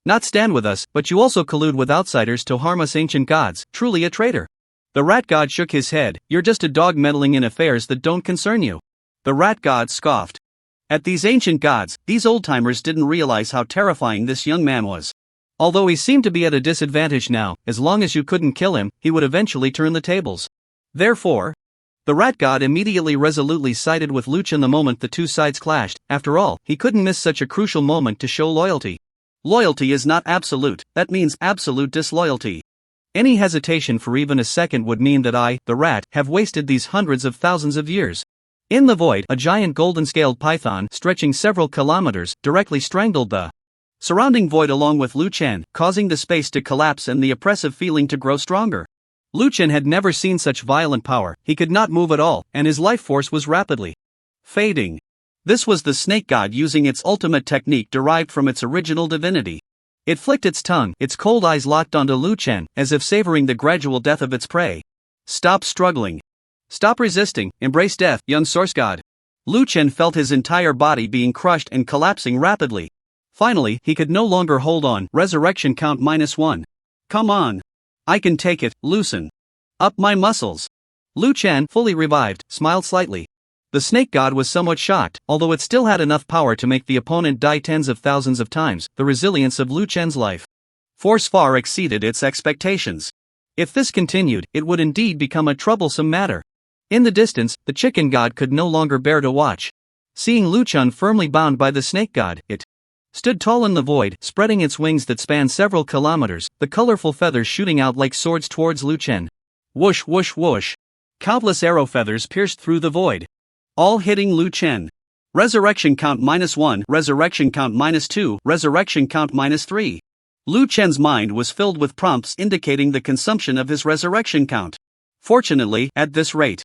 not stand with us, but you also collude with outsiders to harm us ancient gods, truly a traitor." The rat god shook his head. "You're just a dog meddling in affairs that don't concern you." The rat god scoffed at these ancient gods. These old-timers didn't realize how terrifying this young man was. Although he seemed to be at a disadvantage now, as long as you couldn't kill him, he would eventually turn the tables. Therefore, the rat god immediately resolutely sided with Luchan the moment the two sides clashed. After all, he couldn't miss such a crucial moment to show loyalty. Loyalty is not absolute, that means absolute disloyalty. Any hesitation for even a second would mean that I, the rat, have wasted these hundreds of thousands of years. In the void, a giant golden-scaled python, stretching several kilometers, directly strangled the surrounding void along with Luchan, causing the space to collapse and the oppressive feeling to grow stronger. Luchan had never seen such violent power. He could not move at all, and his life force was rapidly fading. This was the snake god using its ultimate technique derived from its original divinity. It flicked its tongue, its cold eyes locked onto Luchan, as if savoring the gradual death of its prey. "Stop struggling. Stop resisting, embrace death, young source god." Luchan felt his entire body being crushed and collapsing rapidly. Finally, he could no longer hold on. Resurrection count -1. "Come on. I can take it, loosen up my muscles." Luchan, fully revived, smiled slightly. The snake god was somewhat shocked, although it still had enough power to make the opponent die tens of thousands of times. The resilience of Luchan's life force far exceeded its expectations. If this continued, it would indeed become a troublesome matter. In the distance, the chicken god could no longer bear to watch. Seeing Luchan firmly bound by the snake god, it stood tall in the void, spreading its wings that spanned several kilometers, the colorful feathers shooting out like swords towards Luchan. Whoosh whoosh whoosh. Countless arrow feathers pierced through the void, all hitting Luchan. Resurrection count -1, resurrection count -2, resurrection count -3. Luchan's mind was filled with prompts indicating the consumption of his resurrection count. Fortunately, at this rate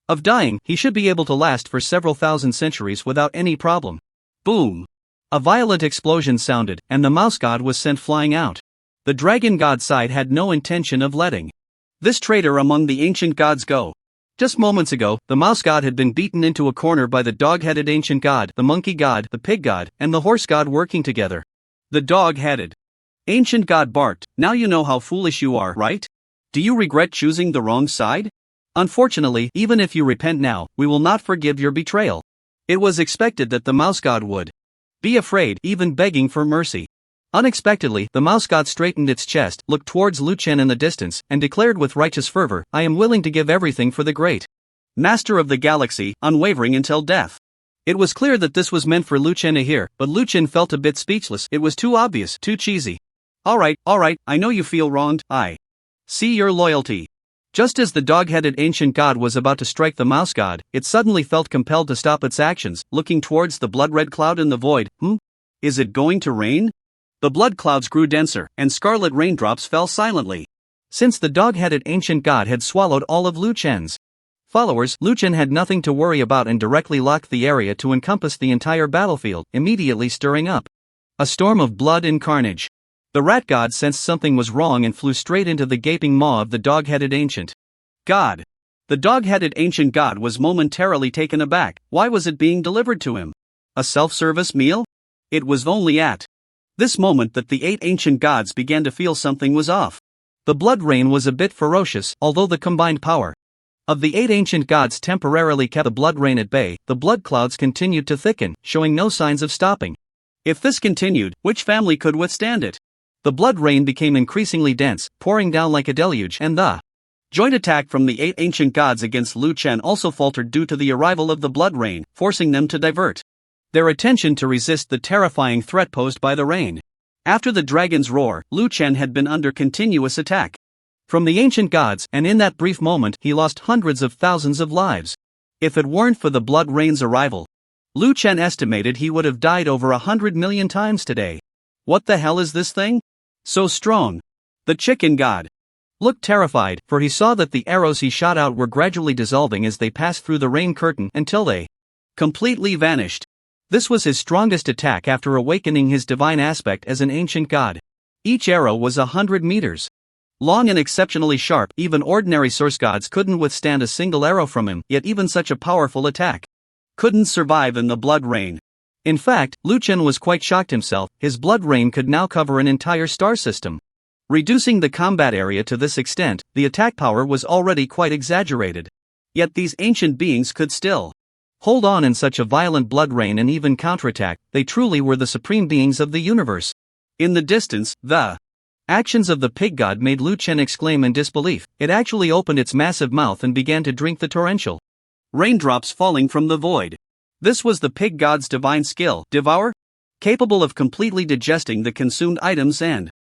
of dying, he should be able to last for several thousand centuries without any problem. Boom! A violent explosion sounded, and the mouse god was sent flying out. The dragon god side had no intention of letting this traitor among the ancient gods go. Just moments ago, the mouse god had been beaten into a corner by the dog-headed ancient god, the monkey god, the pig god, and the horse god working together. The dog-headed ancient god barked, "Now you know how foolish you are, right? Do you regret choosing the wrong side? Unfortunately, even if you repent now, we will not forgive your betrayal." It was expected that the mouse god would be afraid, even begging for mercy. Unexpectedly, the mouse god straightened its chest, looked towards Luchan in the distance, and declared with righteous fervor, "I am willing to give everything for the great master of the galaxy, unwavering until death." It was clear that this was meant for Luchan to hear, but Luchan felt a bit speechless. It was too obvious, too cheesy. Alright, I know you feel wronged, I see your loyalty." Just as the dog-headed ancient god was about to strike the mouse god, it suddenly felt compelled to stop its actions, looking towards the blood-red cloud in the void. Is it going to rain? The blood clouds grew denser, and scarlet raindrops fell silently. Since the dog-headed ancient god had swallowed all of Luchan's followers, Luchan had nothing to worry about and directly locked the area to encompass the entire battlefield, immediately stirring up a storm of blood and carnage. The rat god sensed something was wrong and flew straight into the gaping maw of the dog-headed ancient god. The dog-headed ancient god was momentarily taken aback. Why was it being delivered to him? A self-service meal? It was only at this moment that the 8 ancient gods began to feel something was off. The blood rain was a bit ferocious, although the combined power of the 8 ancient gods temporarily kept the blood rain at bay. The blood clouds continued to thicken, showing no signs of stopping. If this continued, which family could withstand it? The blood rain became increasingly dense, pouring down like a deluge, and the joint attack from the 8 ancient gods against Luchan also faltered due to the arrival of the blood rain, forcing them to divert their attention to resist the terrifying threat posed by the rain. After the dragon's roar, Luchan had been under continuous attack from the ancient gods, and in that brief moment he lost hundreds of thousands of lives. If it weren't for the blood rain's arrival, Luchan estimated he would have died over 100 million times today. What the hell is this thing? So strong. The chicken god. looked terrified, for he saw that the arrows he shot out were gradually dissolving as they passed through the rain curtain until they completely vanished. This was his strongest attack after awakening his divine aspect as an ancient god. Each arrow was 100 meters long and exceptionally sharp. Even ordinary source gods couldn't withstand a single arrow from him, yet even such a powerful attack couldn't survive in the blood rain. In fact, Lu Chen was quite shocked himself. His blood rain could now cover an entire star system. Reducing the combat area to this extent, the attack power was already quite exaggerated. Yet these ancient beings could still hold on in such a violent blood rain and even counterattack. They truly were the supreme beings of the universe. In the distance, the actions of the pig god made Lu Chen exclaim in disbelief. It actually opened its massive mouth and began to drink the torrential raindrops falling from the void. This was the pig god's divine skill, Devour, capable of completely digesting the consumed items and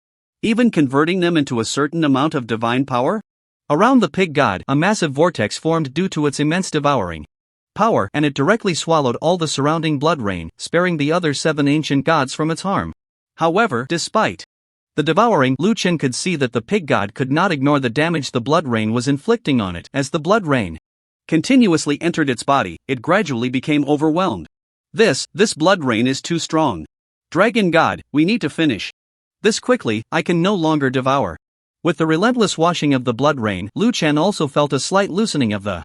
even converting them into a certain amount of divine power. Around the pig god, a massive vortex formed due to its immense devouring power, and it directly swallowed all the surrounding blood rain, sparing the other 7 ancient gods from its harm. However, despite the devouring, Lu Chen could see that the pig god could not ignore the damage the blood rain was inflicting on it. As the blood rain continuously entered its body, it gradually became overwhelmed. This blood rain is too strong. Dragon god, we need to finish this quickly. I can no longer devour. With the relentless washing of the blood rain, Lu Chen also felt a slight loosening of the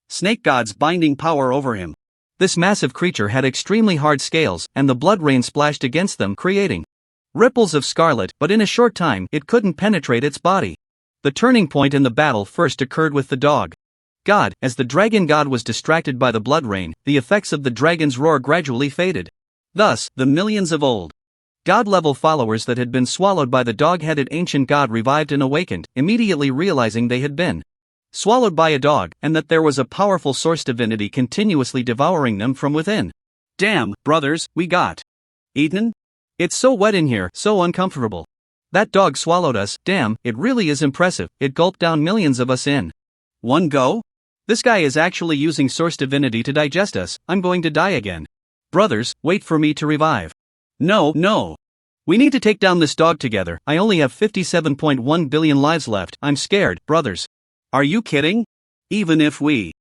snake god's binding power over him. This massive creature had extremely hard scales, and the blood rain splashed against them, creating ripples of scarlet, but in a short time, it couldn't penetrate its body. The turning point in the battle first occurred with the dog god. As the dragon god was distracted by the blood rain, the effects of the dragon's roar gradually faded. Thus, the millions of old god-level followers that had been swallowed by the dog-headed ancient god revived and awakened, immediately realizing they had been swallowed by a dog, and that there was a powerful source divinity continuously devouring them from within. Damn, brothers, we got eaten? It's so wet in here, so uncomfortable. That dog swallowed us. Damn, it really is impressive. It gulped down millions of us in one go? This guy is actually using source divinity to digest us. I'm going to die again. Brothers, wait for me to revive. No. We need to take down this dog together. I only have 57.1 billion lives left. I'm scared, brothers. Are you kidding? Even if we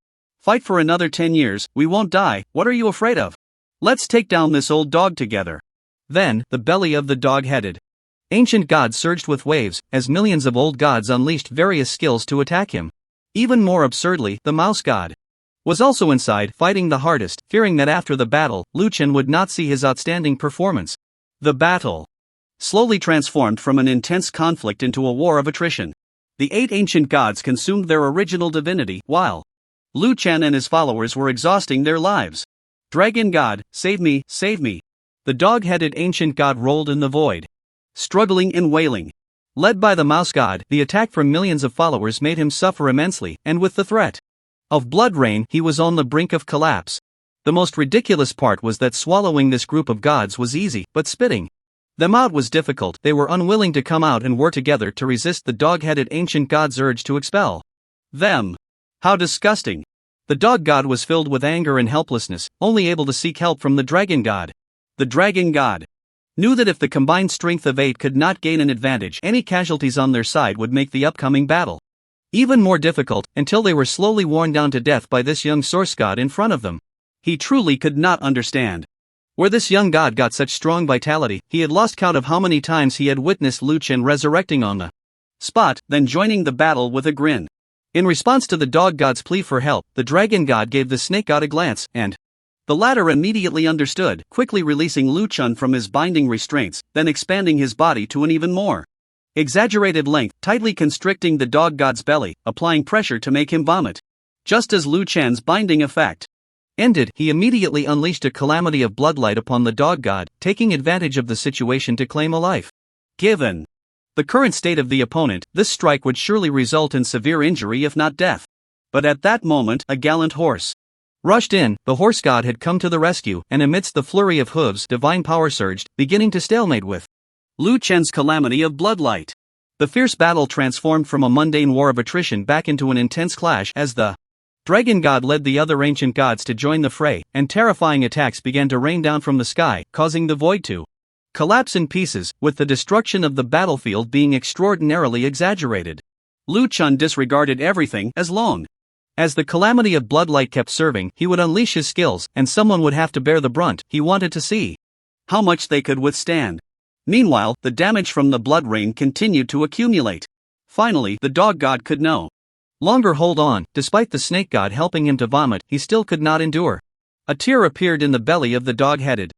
fight for another 10 years, we won't die. What are you afraid of? Let's take down this old dog together. Then, the belly of the dog-headed ancient god surged with waves, as millions of old gods unleashed various skills to attack him. Even more absurdly, the mouse god was also inside, fighting the hardest, fearing that after the battle, Lu Chen would not see his outstanding performance. The battle slowly transformed from an intense conflict into a war of attrition. The 8 ancient gods consumed their original divinity, while Lu Chen and his followers were exhausting their lives. Dragon god, save me, save me. The dog-headed ancient god rolled in the void, struggling and wailing. Led by the mouse god, the attack from millions of followers made him suffer immensely, and with the threat of blood rain, he was on the brink of collapse. The most ridiculous part was that swallowing this group of gods was easy, but spitting them out was difficult. They were unwilling to come out and war together to resist the dog-headed ancient god's urge to expel them. How disgusting! The dog god was filled with anger and helplessness, only able to seek help from the dragon god. The dragon god knew that if the combined strength of 8 could not gain an advantage, any casualties on their side would make the upcoming battle even more difficult, until they were slowly worn down to death by this young source god in front of them. He truly could not understand where this young god got such strong vitality. He had lost count of how many times he had witnessed Lu Chen resurrecting on the spot, then joining the battle with a grin. In response to the dog god's plea for help, the dragon god gave the snake god a glance, and the latter immediately understood, quickly releasing Lu Chen from his binding restraints, then expanding his body to an even more exaggerated length, tightly constricting the dog god's belly, applying pressure to make him vomit. Just as Lu Chen's binding effect ended, he immediately unleashed a calamity of bloodlight upon the dog god, taking advantage of the situation to claim a life. Given the current state of the opponent, this strike would surely result in severe injury if not death. But at that moment, a gallant horse rushed in. The horse god had come to the rescue, and amidst the flurry of hooves, divine power surged, beginning to stalemate with Lu Chen's calamity of bloodlight. The fierce battle transformed from a mundane war of attrition back into an intense clash as the dragon god led the other ancient gods to join the fray, and terrifying attacks began to rain down from the sky, causing the void to collapse in pieces, with the destruction of the battlefield being extraordinarily exaggerated. Lu Chun disregarded everything as long as the calamity of bloodlight kept serving, he would unleash his skills, and someone would have to bear the brunt. He wanted to see how much they could withstand. Meanwhile, the damage from the blood rain continued to accumulate. Finally, the dog god could no longer hold on. Despite the snake god helping him to vomit, he still could not endure. A tear appeared in the belly of the dog-headed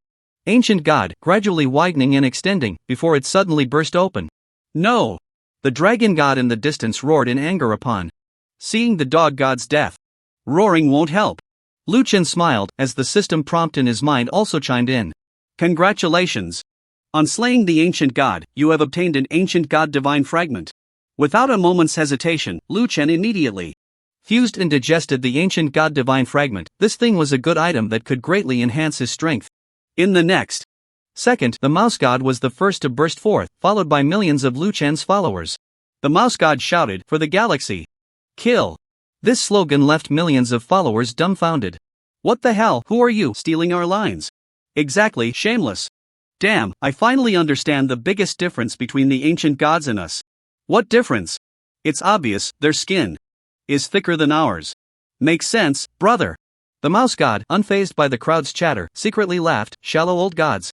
ancient god, gradually widening and extending, before it suddenly burst open. No! The dragon god in the distance roared in anger upon seeing the dog god's death. Roaring won't help. Lu Chun smiled, as the system prompt in his mind also chimed in. Congratulations! On slaying the ancient god, you have obtained an ancient god divine fragment. Without a moment's hesitation, Lu Chun immediately fused and digested the ancient god divine fragment. This thing was a good item that could greatly enhance his strength. In the next second, the mouse god was the first to burst forth, followed by millions of Lu Chun's followers. The mouse god shouted, "For the galaxy! Kill!" This slogan left millions of followers dumbfounded. What the hell? Who are you, stealing our lines? Exactly, shameless. Damn, I finally understand the biggest difference between the ancient gods and us. What difference? It's obvious, their skin is thicker than ours. Makes sense, brother. The mouse god, unfazed by the crowd's chatter, secretly laughed. Shallow old gods.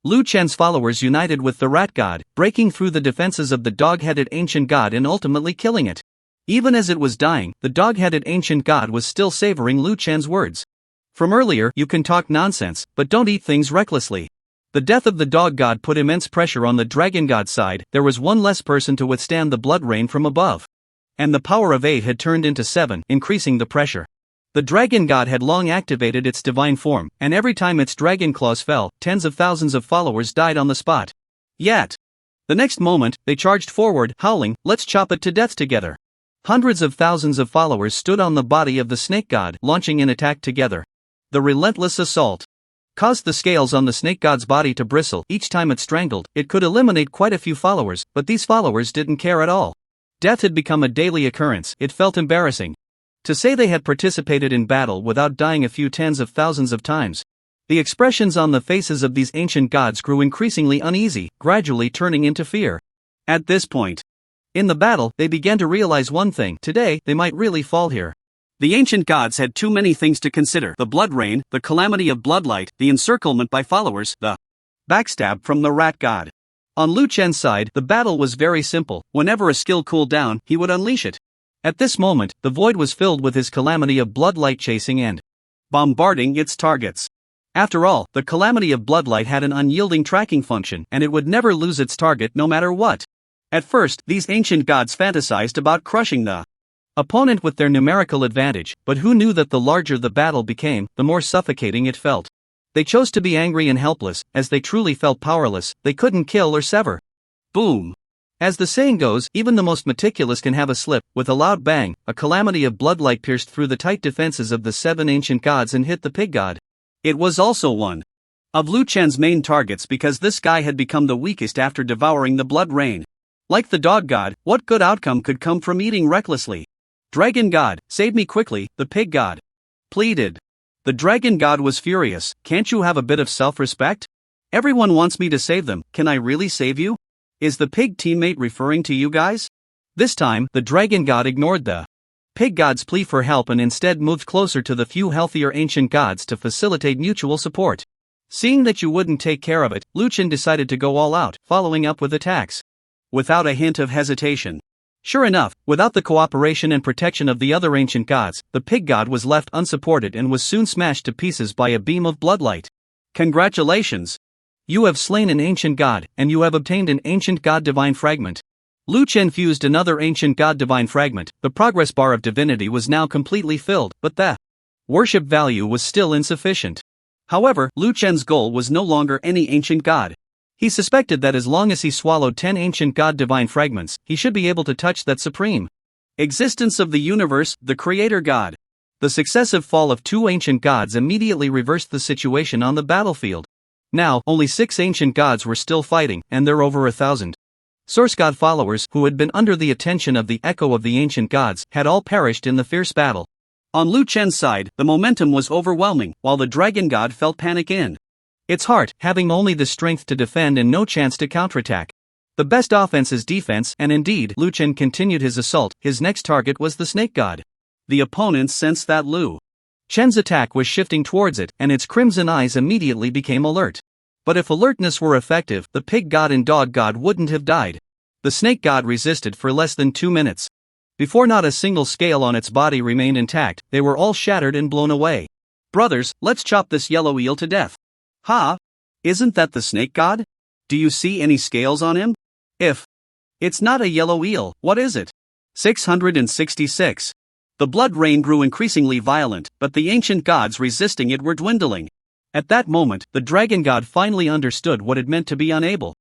Lu Chun's followers united with the rat god, breaking through the defenses of the dog-headed ancient god and ultimately killing it. Even as it was dying, the dog-headed ancient god was still savoring Lu Chun's words. From earlier, you can talk nonsense, but don't eat things recklessly. The death of the dog god put immense pressure on the dragon god's side. There was one less person to withstand the blood rain from above. And the power of 8 had turned into 7, increasing the pressure. The dragon god had long activated its divine form, and every time its dragon claws fell, tens of thousands of followers died on the spot. Yet, the next moment, they charged forward, howling, "Let's chop it to death together." Hundreds of thousands of followers stood on the body of the snake god, launching an attack together. The relentless assault caused the scales on the snake god's body to bristle. Each time it strangled, it could eliminate quite a few followers, but these followers didn't care at all. Death had become a daily occurrence. It felt embarrassing to say they had participated in battle without dying a few tens of thousands of times. The expressions on the faces of these ancient gods grew increasingly uneasy, gradually turning into fear. At this point in the battle, they began to realize one thing: today, they might really fall here. The ancient gods had too many things to consider: the blood rain, the calamity of bloodlight, the encirclement by followers, the backstab from the rat god. On Lu Chun's side, the battle was very simple. Whenever a skill cooled down, he would unleash it. At this moment, the void was filled with his calamity of bloodlight chasing and bombarding its targets. After all, the calamity of bloodlight had an unyielding tracking function, and it would never lose its target no matter what. At first, these ancient gods fantasized about crushing the opponent with their numerical advantage, but who knew that the larger the battle became, the more suffocating it felt. They chose to be angry and helpless, as they truly felt powerless. They couldn't kill or sever. Boom! As the saying goes, even the most meticulous can have a slip. With a loud bang, a calamity of bloodlight pierced through the tight defenses of the 7 ancient gods and hit the pig god. It was also one of Lu Chun's main targets because this guy had become the weakest after devouring the blood rain. Like the dog god, what good outcome could come from eating recklessly? Dragon god, save me quickly, the pig god pleaded. The dragon god was furious. Can't you have a bit of self-respect? Everyone wants me to save them. Can I really save you? Is the pig teammate referring to you guys? This time, the dragon god ignored the pig god's plea for help and instead moved closer to the few healthier ancient gods to facilitate mutual support. Seeing that you wouldn't take care of it, Lu Chun decided to go all out, following up with attacks without a hint of hesitation. Sure enough, without the cooperation and protection of the other ancient gods, the pig god was left unsupported and was soon smashed to pieces by a beam of bloodlight. Congratulations! You have slain an ancient god, and you have obtained an ancient god divine fragment. Lu Chun fused another ancient god divine fragment. The progress bar of divinity was now completely filled, but the worship value was still insufficient. However, Lu Chun's goal was no longer any ancient god. He suspected that as long as he swallowed 10 ancient god divine fragments, he should be able to touch that supreme existence of the universe, the creator god. The successive fall of 2 ancient gods immediately reversed the situation on the battlefield. Now, only 6 ancient gods were still fighting, and there over 1,000 source god followers who had been under the attention of the echo of the ancient gods had all perished in the fierce battle. On Lu Chun's side, the momentum was overwhelming, while the dragon god felt panic in its heart, having only the strength to defend and no chance to counterattack. The best offense is defense, and indeed, Lu Chen continued his assault. His next target was the snake god. The opponents sensed that Lu Chen's attack was shifting towards it, and its crimson eyes immediately became alert. But if alertness were effective, the pig god and dog god wouldn't have died. The snake god resisted for less than 2 minutes. Before not a single scale on its body remained intact, they were all shattered and blown away. Brothers, let's chop this yellow eel to death. Ha! Isn't that the snake god? Do you see any scales on him? If it's not a yellow eel, what is it? 666. The blood rain grew increasingly violent, but the ancient gods resisting it were dwindling. At that moment, the dragon god finally understood what it meant to be unable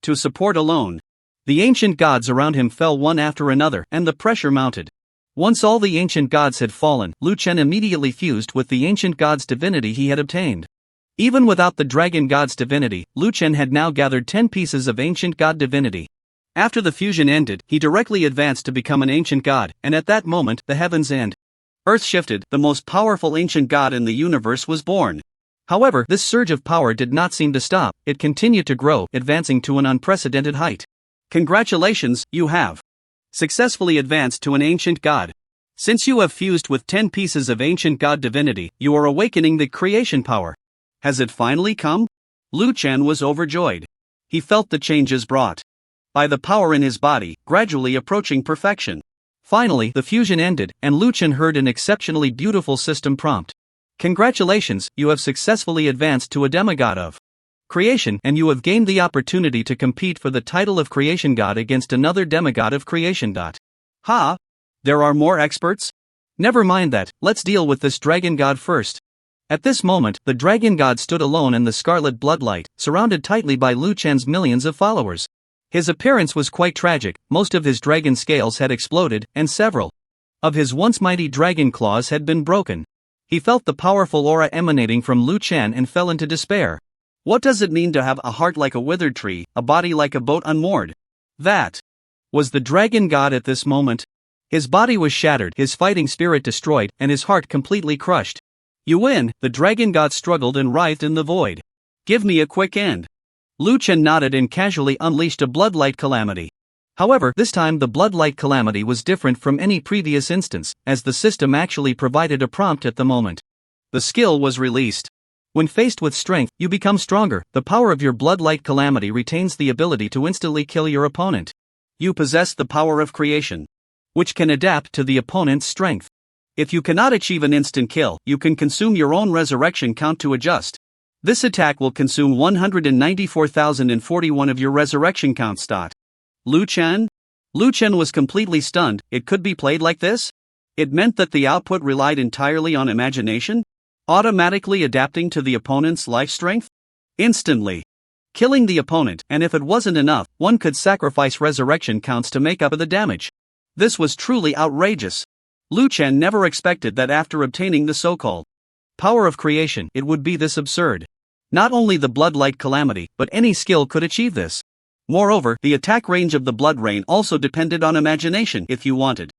to support alone. The ancient gods around him fell one after another, and the pressure mounted. Once all the ancient gods had fallen, Lu Chen immediately fused with the ancient god's divinity he had obtained. Even without the dragon god's divinity, Lu Chen had now gathered 10 pieces of ancient god divinity. After the fusion ended, he directly advanced to become an ancient god, and at that moment, the heavens and earth shifted. The most powerful ancient god in the universe was born. However, this surge of power did not seem to stop. It continued to grow, advancing to an unprecedented height. Congratulations, you have successfully advanced to an ancient god. Since you have fused with 10 pieces of ancient god divinity, you are awakening the creation power. Has it finally come? Lu Chen was overjoyed. He felt the changes brought by the power in his body, gradually approaching perfection. Finally, the fusion ended, and Lu Chen heard an exceptionally beautiful system prompt. Congratulations, you have successfully advanced to a demigod of creation, and you have gained the opportunity to compete for the title of creation god against another demigod of creation. Ha! There are more experts? Never mind that, let's deal with this dragon god first. At this moment, the dragon god stood alone in the scarlet bloodlight, surrounded tightly by Lu Chen's millions of followers. His appearance was quite tragic. Most of his dragon scales had exploded, and several of his once mighty dragon claws had been broken. He felt the powerful aura emanating from Lu Chen and fell into despair. What does it mean to have a heart like a withered tree, a body like a boat unmoored? That was the dragon god at this moment. His body was shattered, his fighting spirit destroyed, and his heart completely crushed. You win, the dragon god struggled and writhed in the void. Give me a quick end. Lu Chen nodded and casually unleashed a bloodlight calamity. However, this time the bloodlight calamity was different from any previous instance, as the system actually provided a prompt at the moment. The skill was released. When faced with strength, you become stronger. The power of your bloodlight calamity retains the ability to instantly kill your opponent. You possess the power of creation, which can adapt to the opponent's strength. If you cannot achieve an instant kill, you can consume your own resurrection count to adjust. This attack will consume 194,041 of your resurrection count. Lu Chen? Lu Chen was completely stunned. It could be played like this? It meant that the output relied entirely on imagination? Automatically adapting to the opponent's life strength? Instantly killing the opponent, and if it wasn't enough, one could sacrifice resurrection counts to make up for the damage. This was truly outrageous. Lu Chen never expected that after obtaining the so-called power of creation, it would be this absurd. Not only the bloodlight calamity, but any skill could achieve this. Moreover, the attack range of the blood rain also depended on imagination if you wanted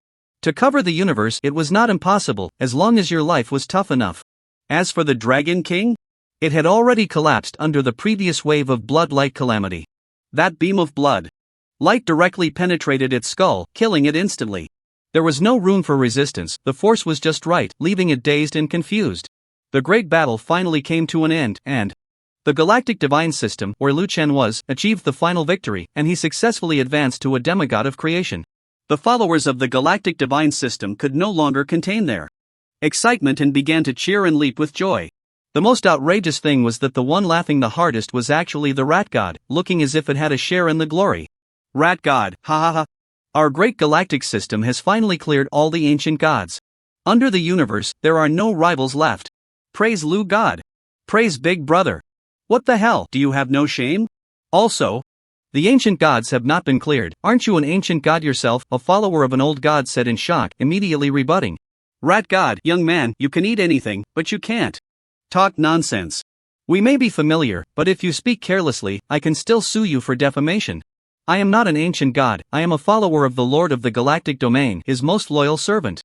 to cover the universe. It was not impossible, as long as your life was tough enough. As for the Dragon King, it had already collapsed under the previous wave of bloodlight calamity. That beam of blood light directly penetrated its skull, killing it instantly. There was no room for resistance, the force was just right, leaving it dazed and confused. The great battle finally came to an end, and the Galactic Divine System, where Lu Chen was, achieved the final victory, and he successfully advanced to a demigod of creation. The followers of the Galactic Divine System could no longer contain their excitement and began to cheer and leap with joy. The most outrageous thing was that the one laughing the hardest was actually the Rat God, looking as if it had a share in the glory. Rat God, ha ha ha. Our great galactic system has finally cleared all the ancient gods. Under the universe, there are no rivals left. Praise Lu God. Praise Big Brother. What the hell, do you have no shame? Also, the ancient gods have not been cleared. Aren't you an ancient god yourself? A follower of an old god said in shock, immediately rebutting. Rat God, young man, you can eat anything, but you can't talk nonsense. We may be familiar, but if you speak carelessly, I can still sue you for defamation. I am not an ancient god, I am a follower of the Lord of the Galactic Domain, his most loyal servant.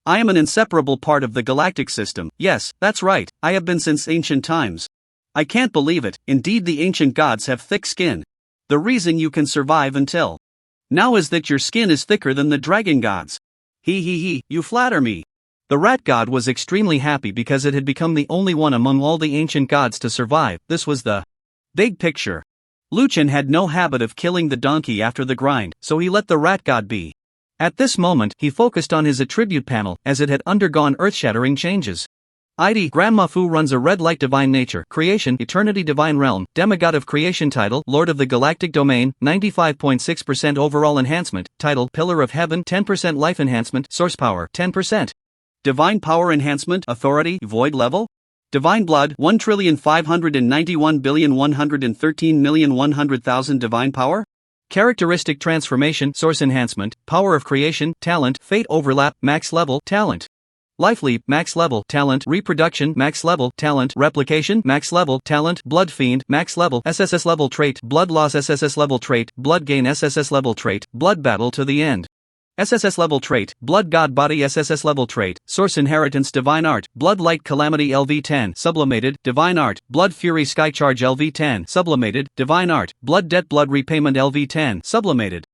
I am an inseparable part of the galactic system. Yes, that's right, I have been since ancient times. I can't believe it, indeed the ancient gods have thick skin. The reason you can survive until now is that your skin is thicker than the dragon gods. He, you flatter me. The rat god was extremely happy because it had become the only one among all the ancient gods to survive. This was the big picture. Luchan had no habit of killing the donkey after the grind, so he let the rat god be. At this moment, he focused on his attribute panel, as it had undergone earth-shattering changes. ID Grandma Fu runs a red light divine nature, creation, eternity divine realm, demigod of creation title, lord of the galactic domain, 95.6% overall enhancement, title, pillar of heaven, 10% life enhancement, source power, 10%. Divine power enhancement, authority, void level. Divine blood, 1,591,113,100,000 divine power. Characteristic transformation, source enhancement, power of creation, talent, fate overlap, max level, talent. Life leap, max level, talent, reproduction, max level, talent, replication, max level, talent, blood fiend, max level, SSS level trait, blood loss SSS level trait, blood gain SSS level trait, blood battle to the end. SSS level trait, blood god body SSS level trait, source inheritance divine art, blood light calamity LV10, sublimated, divine art, blood fury sky charge LV10, sublimated, divine art, blood debt blood repayment LV10, sublimated.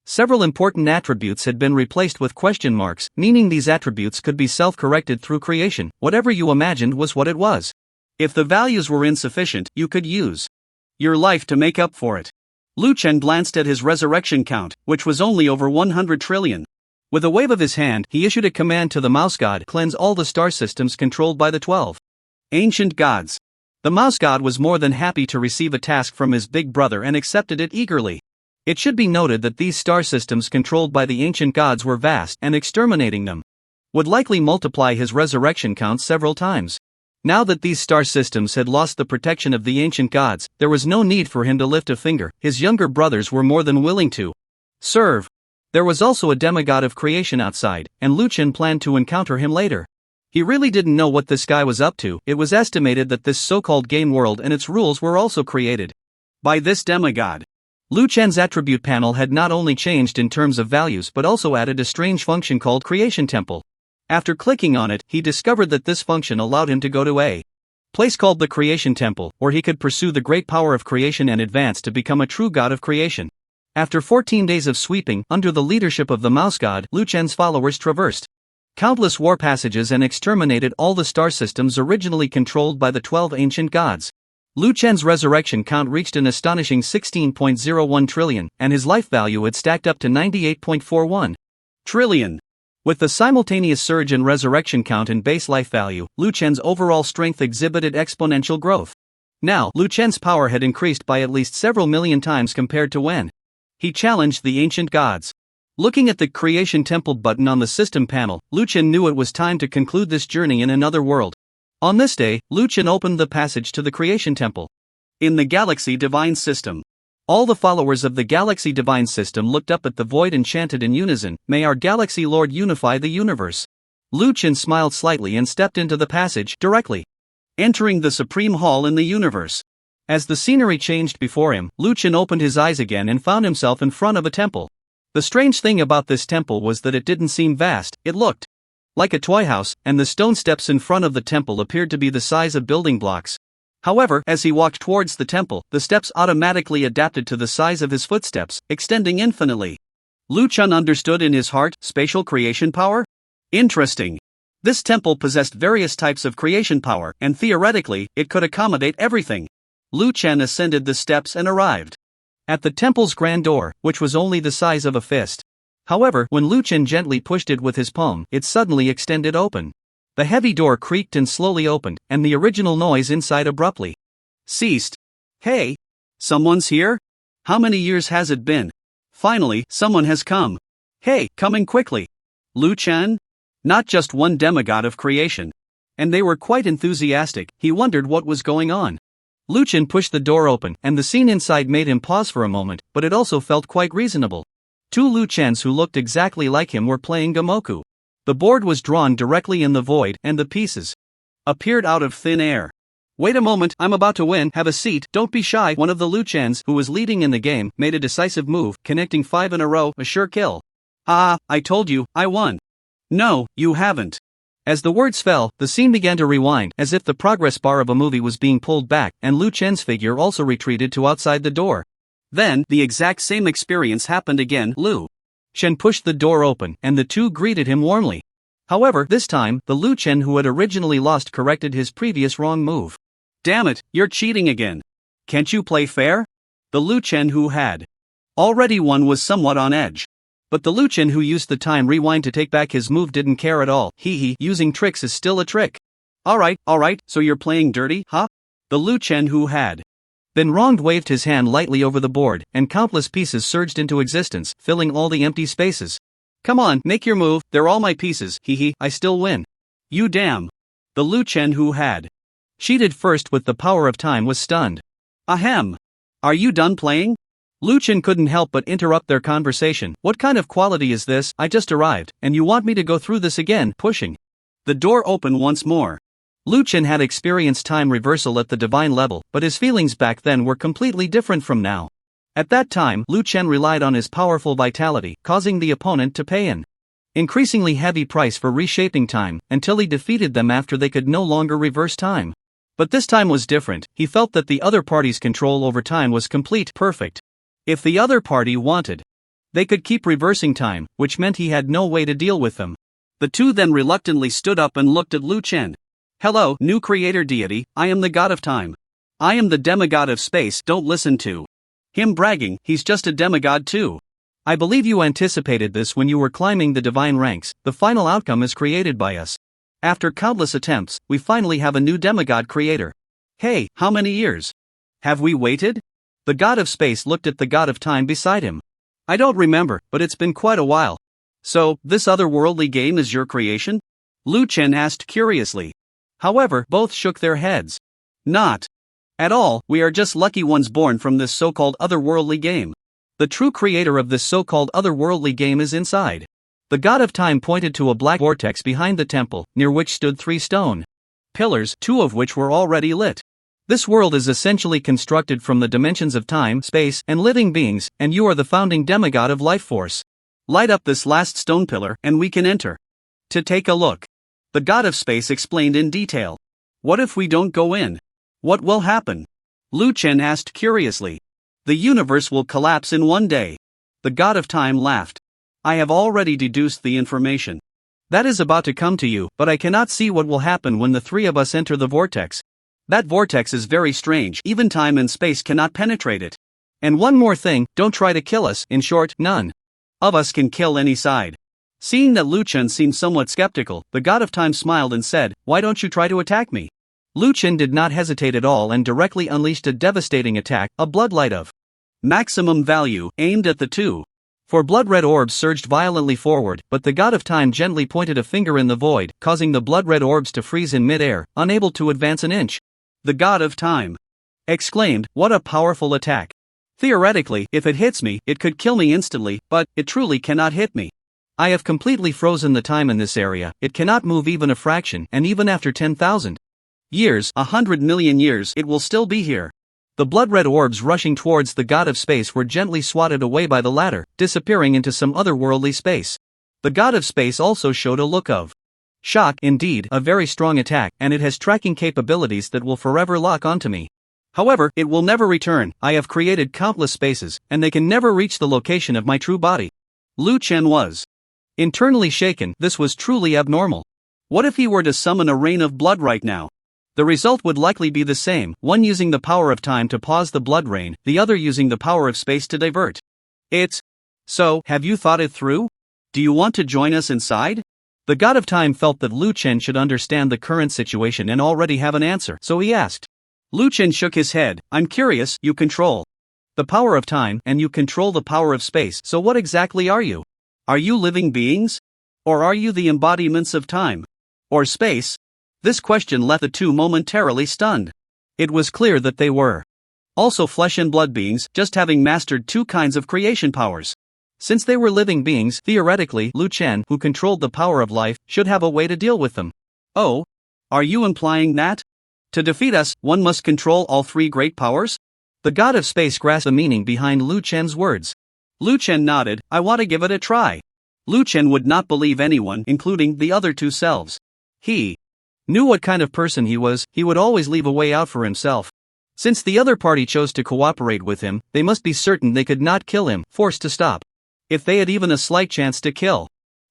Several important attributes had been replaced with question marks, meaning these attributes could be self-corrected through creation. Whatever you imagined was what it was. If the values were insufficient, you could use your life to make up for it. Luchan glanced at his resurrection count, which was only over 100 trillion. With a wave of his hand, he issued a command to the mouse god: cleanse all the star systems controlled by the 12 ancient gods. The mouse god was more than happy to receive a task from his big brother and accepted it eagerly. It should be noted that these star systems controlled by the ancient gods were vast, and exterminating them would likely multiply his resurrection count several times. Now that these star systems had lost the protection of the ancient gods, there was no need for him to lift a finger. His younger brothers were more than willing to serve. There was also a demigod of creation outside, and Luchan planned to encounter him later. He really didn't know what this guy was up to. It was estimated that this so-called game world and its rules were also created by this demigod. Luchan's attribute panel had not only changed in terms of values but also added a strange function called Creation Temple. After clicking on it, he discovered that this function allowed him to go to a place called the Creation Temple, where he could pursue the great power of creation and advance to become a true god of creation. After 14 days of sweeping, under the leadership of the mouse god, Luchan's followers traversed countless war passages and exterminated all the star systems originally controlled by the 12 ancient gods. Luchan's resurrection count reached an astonishing 16.01 trillion, and his life value had stacked up to 98.41 trillion. With the simultaneous surge in resurrection count and base life value, Luchan's overall strength exhibited exponential growth. Now, Luchan's power had increased by at least several million times compared to when he challenged the ancient gods. Looking at the Creation Temple button on the system panel, Luchan knew it was time to conclude this journey in another world. On this day, Luchan opened the passage to the Creation Temple. In the Galaxy Divine System, all the followers of the Galaxy Divine System looked up at the void and chanted in unison, "May our Galaxy Lord unify the universe." Luchan smiled slightly and stepped into the passage, directly entering the Supreme Hall in the universe. As the scenery changed before him, Luchan opened his eyes again and found himself in front of a temple. The strange thing about this temple was that it didn't seem vast. It looked like a toy house, and the stone steps in front of the temple appeared to be the size of building blocks. However, as he walked towards the temple, the steps automatically adapted to the size of his footsteps, extending infinitely. Luchan understood in his heart, spatial creation power? Interesting. This temple possessed various types of creation power, and theoretically, it could accommodate everything. Luchan ascended the steps and arrived at the temple's grand door, which was only the size of a fist. However, when Luchan gently pushed it with his palm, it suddenly extended open. The heavy door creaked and slowly opened, and the original noise inside abruptly ceased. Hey! Someone's here? How many years has it been? Finally, someone has come. Hey, coming quickly. Luchan? Not just one demigod of creation. And they were quite enthusiastic. He wondered what was going on. Luchan pushed the door open, and the scene inside made him pause for a moment, but it also felt quite reasonable. Two Luchans who looked exactly like him were playing Gamoku. The board was drawn directly in the void, and the pieces appeared out of thin air. Wait a moment, I'm about to win, have a seat, don't be shy. One of the Luchans, who was leading in the game, made a decisive move, connecting 5 in a row, a sure kill. Ah, I told you, I won. No, you haven't. As the words fell, the scene began to rewind, as if the progress bar of a movie was being pulled back, and Luchan's figure also retreated to outside the door. Then, the exact same experience happened again. Lu Chen pushed the door open, and the two greeted him warmly. However, this time, the Lu Chen who had originally lost corrected his previous wrong move. Damn it, you're cheating again. Can't you play fair? The Lu Chen who had already won was somewhat on edge. But the Lu Chen who used the time rewind to take back his move didn't care at all. Using tricks is still a trick. Alright, so you're playing dirty, huh? The Lu Chen who had been wronged waved his hand lightly over the board, and countless pieces surged into existence, filling all the empty spaces. Come on, make your move, they're all my pieces, I still win. You damn. The Lu Chen who had cheated first with the power of time was stunned. Ahem. Are you done playing? Lu Chen couldn't help but interrupt their conversation. What kind of quality is this? I just arrived, and you want me to go through this again, pushing the door open once more. Lu Chen had experienced time reversal at the divine level, but his feelings back then were completely different from now. At that time, Lu Chen relied on his powerful vitality, causing the opponent to pay an increasingly heavy price for reshaping time, until he defeated them after they could no longer reverse time. But this time was different. He felt that the other party's control over time was complete, perfect. If the other party wanted, they could keep reversing time, which meant he had no way to deal with them. The two then reluctantly stood up and looked at Lu Chen. Hello, new creator deity, I am the god of time. I am the demigod of space, don't listen to him bragging, he's just a demigod too. I believe you anticipated this when you were climbing the divine ranks. The final outcome is created by us. After countless attempts, we finally have a new demigod creator. Hey, how many years have we waited? The god of space looked at the god of time beside him. I don't remember, but it's been quite a while. So, this otherworldly game is your creation? Lu Chen asked curiously. However, both shook their heads. Not at all, we are just lucky ones born from this so-called otherworldly game. The true creator of this so-called otherworldly game is inside. The god of time pointed to a black vortex behind the temple, near which stood 3 stone pillars, 2 of which were already lit. This world is essentially constructed from the dimensions of time, space, and living beings, and you are the founding demigod of life force. Light up this last stone pillar, and we can enter. To take a look. The god of space explained in detail. What if we don't go in? What will happen? Lu Chen asked curiously. The universe will collapse in one day. The god of time laughed. I have already deduced the information that is about to come to you, but I cannot see what will happen when the 3 of us enter the vortex. That vortex is very strange, even time and space cannot penetrate it. And one more thing, don't try to kill us, in short, none of us can kill any side. Seeing that Lu Chen seemed somewhat skeptical, the god of time smiled and said, why don't you try to attack me? Lu Chen did not hesitate at all and directly unleashed a devastating attack, a bloodlight of maximum value, aimed at the two. 4 blood-red orbs surged violently forward, but the god of time gently pointed a finger in the void, causing the blood-red orbs to freeze in mid-air, unable to advance an inch. The god of time exclaimed, what a powerful attack. Theoretically, if it hits me, it could kill me instantly, but it truly cannot hit me. I have completely frozen the time in this area, it cannot move even a fraction, and even after 10,000 years, 100 million years, it will still be here. The blood-red orbs rushing towards the god of space were gently swatted away by the latter, disappearing into some otherworldly space. The god of space also showed a look of shock, indeed, a very strong attack, and it has tracking capabilities that will forever lock onto me. However, it will never return. I have created countless spaces, and they can never reach the location of my true body. Lu Chen was internally shaken. This was truly abnormal. What if he were to summon a rain of blood right now? The result would likely be the same, one using the power of time to pause the blood rain, the other using the power of space to divert. So, have you thought it through? Do you want to join us inside? The god of time felt that Lu Chen should understand the current situation and already have an answer, so he asked. Lu Chen shook his head. I'm curious, you control the power of time, and you control the power of space, so what exactly are you? Are you living beings? Or are you the embodiments of time? Or space? This question left the two momentarily stunned. It was clear that they were also flesh and blood beings, just having mastered 2 kinds of creation powers. Since they were living beings, theoretically, Lu Chen, who controlled the power of life, should have a way to deal with them. Oh? Are you implying that? To defeat us, one must control all 3 great powers? The god of space grasped the meaning behind Lu Chen's words. Lu Chen nodded, I want to give it a try. Lu Chen would not believe anyone, including the other 2 selves. He knew what kind of person he was, he would always leave a way out for himself. Since the other party chose to cooperate with him, they must be certain they could not kill him, forced to stop. If they had even a slight chance to kill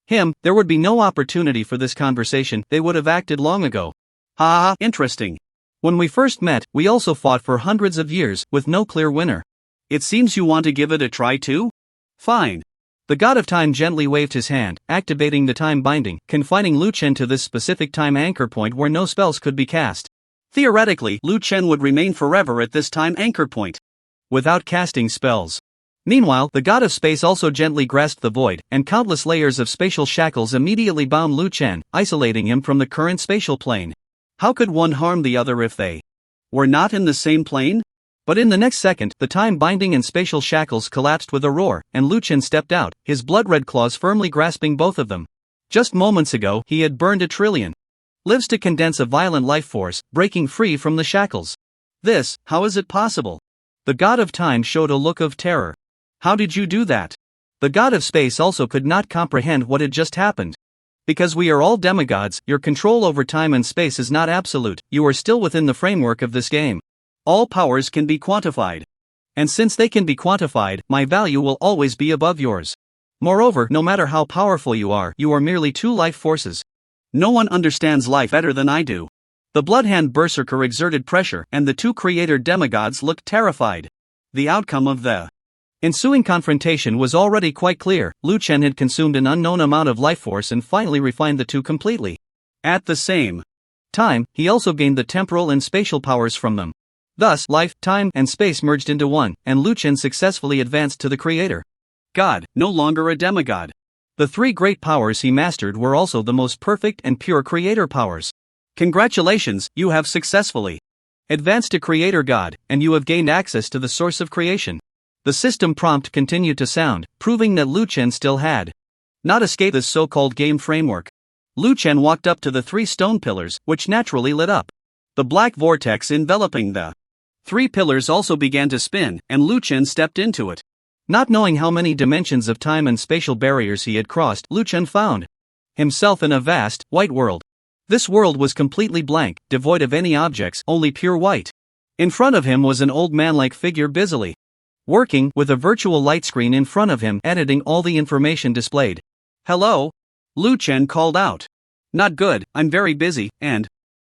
him, there would be no opportunity for this conversation, they would have acted long ago. Ha, interesting. When we first met, we also fought for hundreds of years, with no clear winner. It seems you want to give it a try too? Fine. The god of time gently waved his hand, activating the time binding, confining Lu Chen to this specific time anchor point where no spells could be cast. Theoretically, Lu Chen would remain forever at this time anchor point, without casting spells. Meanwhile, the god of space also gently grasped the void, and countless layers of spatial shackles immediately bound Lu Chen, isolating him from the current spatial plane. How could one harm the other if they were not in the same plane? But in the next second, the time binding and spatial shackles collapsed with a roar, and Lu Chen stepped out, his blood-red claws firmly grasping both of them. Just moments ago, he had burned 1 trillion lives to condense a violent life force, breaking free from the shackles. This, how is it possible? The god of time showed a look of terror. How did you do that? The god of space also could not comprehend what had just happened. Because we are all demigods, your control over time and space is not absolute, you are still within the framework of this game. All powers can be quantified. And since they can be quantified, my value will always be above yours. Moreover, no matter how powerful you are merely 2 life forces. No one understands life better than I do. The Bloodhand Berserker exerted pressure, and the 2 creator demigods looked terrified. The outcome of the ensuing confrontation was already quite clear. Lu Chen had consumed an unknown amount of life force and finally refined the 2 completely. At the same time, he also gained the temporal and spatial powers from them. Thus, life, time, and space merged into one, and Lu Chen successfully advanced to the creator god, no longer a demigod. The 3 great powers he mastered were also the most perfect and pure creator powers. Congratulations, you have successfully advanced to creator god, and you have gained access to the source of creation. The system prompt continued to sound, proving that Lu Chen still had not escaped this so-called game framework. Lu Chen walked up to the 3 stone pillars, which naturally lit up. The black vortex enveloping the 3 pillars also began to spin, and Lu Chen stepped into it. Not knowing how many dimensions of time and spatial barriers he had crossed, Lu Chen found himself in a vast, white world. This world was completely blank, devoid of any objects, only pure white. In front of him was an old man-like figure busily working, with a virtual light screen in front of him editing all the information displayed. Hello? Lu Chen called out. Not good, I'm very busy, and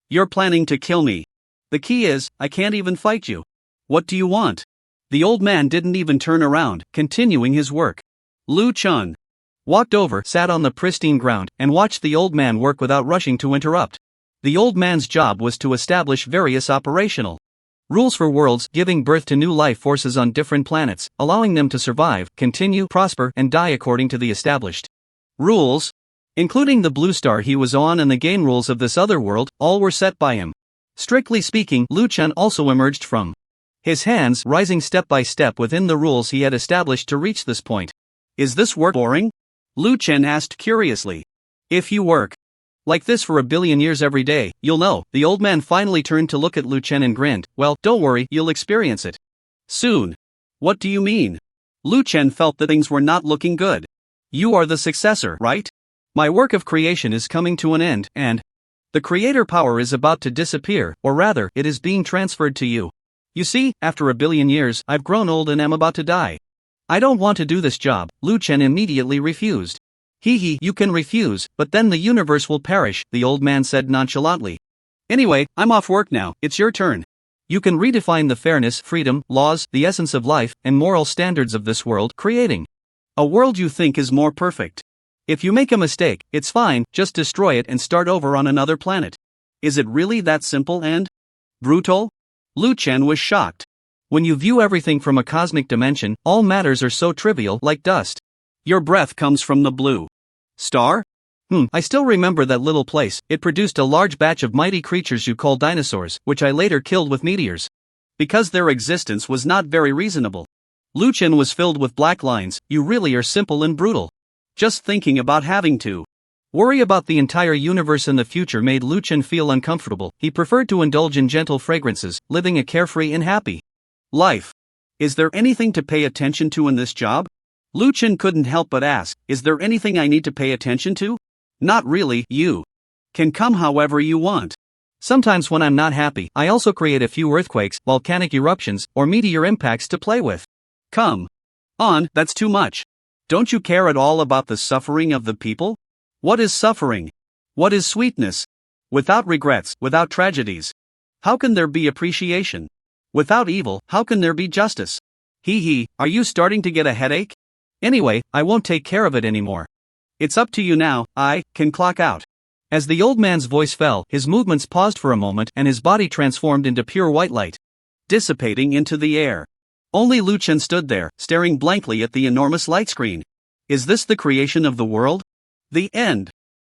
you're planning to kill me. The key is, I can't even fight you. What do you want? The old man didn't even turn around, continuing his work. Lu Chen walked over, sat on the pristine ground, and watched the old man work without rushing to interrupt. The old man's job was to establish various operational rules for worlds, giving birth to new life forces on different planets, allowing them to survive, continue, prosper, and die according to the established rules. Including the blue star he was on and the game rules of this other world, all were set by him. Strictly speaking, Lu Chen also emerged from his hands, rising step by step within the rules he had established to reach this point. Is this work boring? Lu Chen asked curiously. If you work like this for 1 billion years every day, you'll know. The old man finally turned to look at Lu Chen and grinned. Well, don't worry, you'll experience it soon. What do you mean? Lu Chen felt that things were not looking good. You are the successor, right? My work of creation is coming to an end, and the creator power is about to disappear, or rather, it is being transferred to you. You see, after 1 billion years, I've grown old and am about to die. I don't want to do this job. Lu Chen immediately refused. You can refuse, but then the universe will perish, the old man said nonchalantly. Anyway, I'm off work now, it's your turn. You can redefine the fairness, freedom, laws, the essence of life, and moral standards of this world, creating a world you think is more perfect. If you make a mistake, it's fine, just destroy it and start over on another planet. Is it really that simple and brutal? Lu Chen was shocked. When you view everything from a cosmic dimension, all matters are so trivial, like dust. Your breath comes from the blue star? I still remember that little place. It produced a large batch of mighty creatures you call dinosaurs, which I later killed with meteors. Because their existence was not very reasonable. Lu Chen was filled with black lines. You really are simple and brutal. Just thinking about having to worry about the entire universe in the future made Lu Chen feel uncomfortable. He preferred to indulge in gentle fragrances, living a carefree and happy life. Is there anything to pay attention to in this job? Lu Chen couldn't help but ask, is there anything I need to pay attention to? Not really, you can come however you want. Sometimes when I'm not happy, I also create a few earthquakes, volcanic eruptions, or meteor impacts to play with. Come on, that's too much. Don't you care at all about the suffering of the people? What is suffering? What is sweetness? Without regrets, without tragedies, how can there be appreciation? Without evil, how can there be justice? Are you starting to get a headache? Anyway, I won't take care of it anymore. It's up to you now, I can clock out. As the old man's voice fell, his movements paused for a moment and his body transformed into pure white light, dissipating into the air. Only Lu Chen stood there, staring blankly at the enormous light screen. Is this the creation of the world? The end.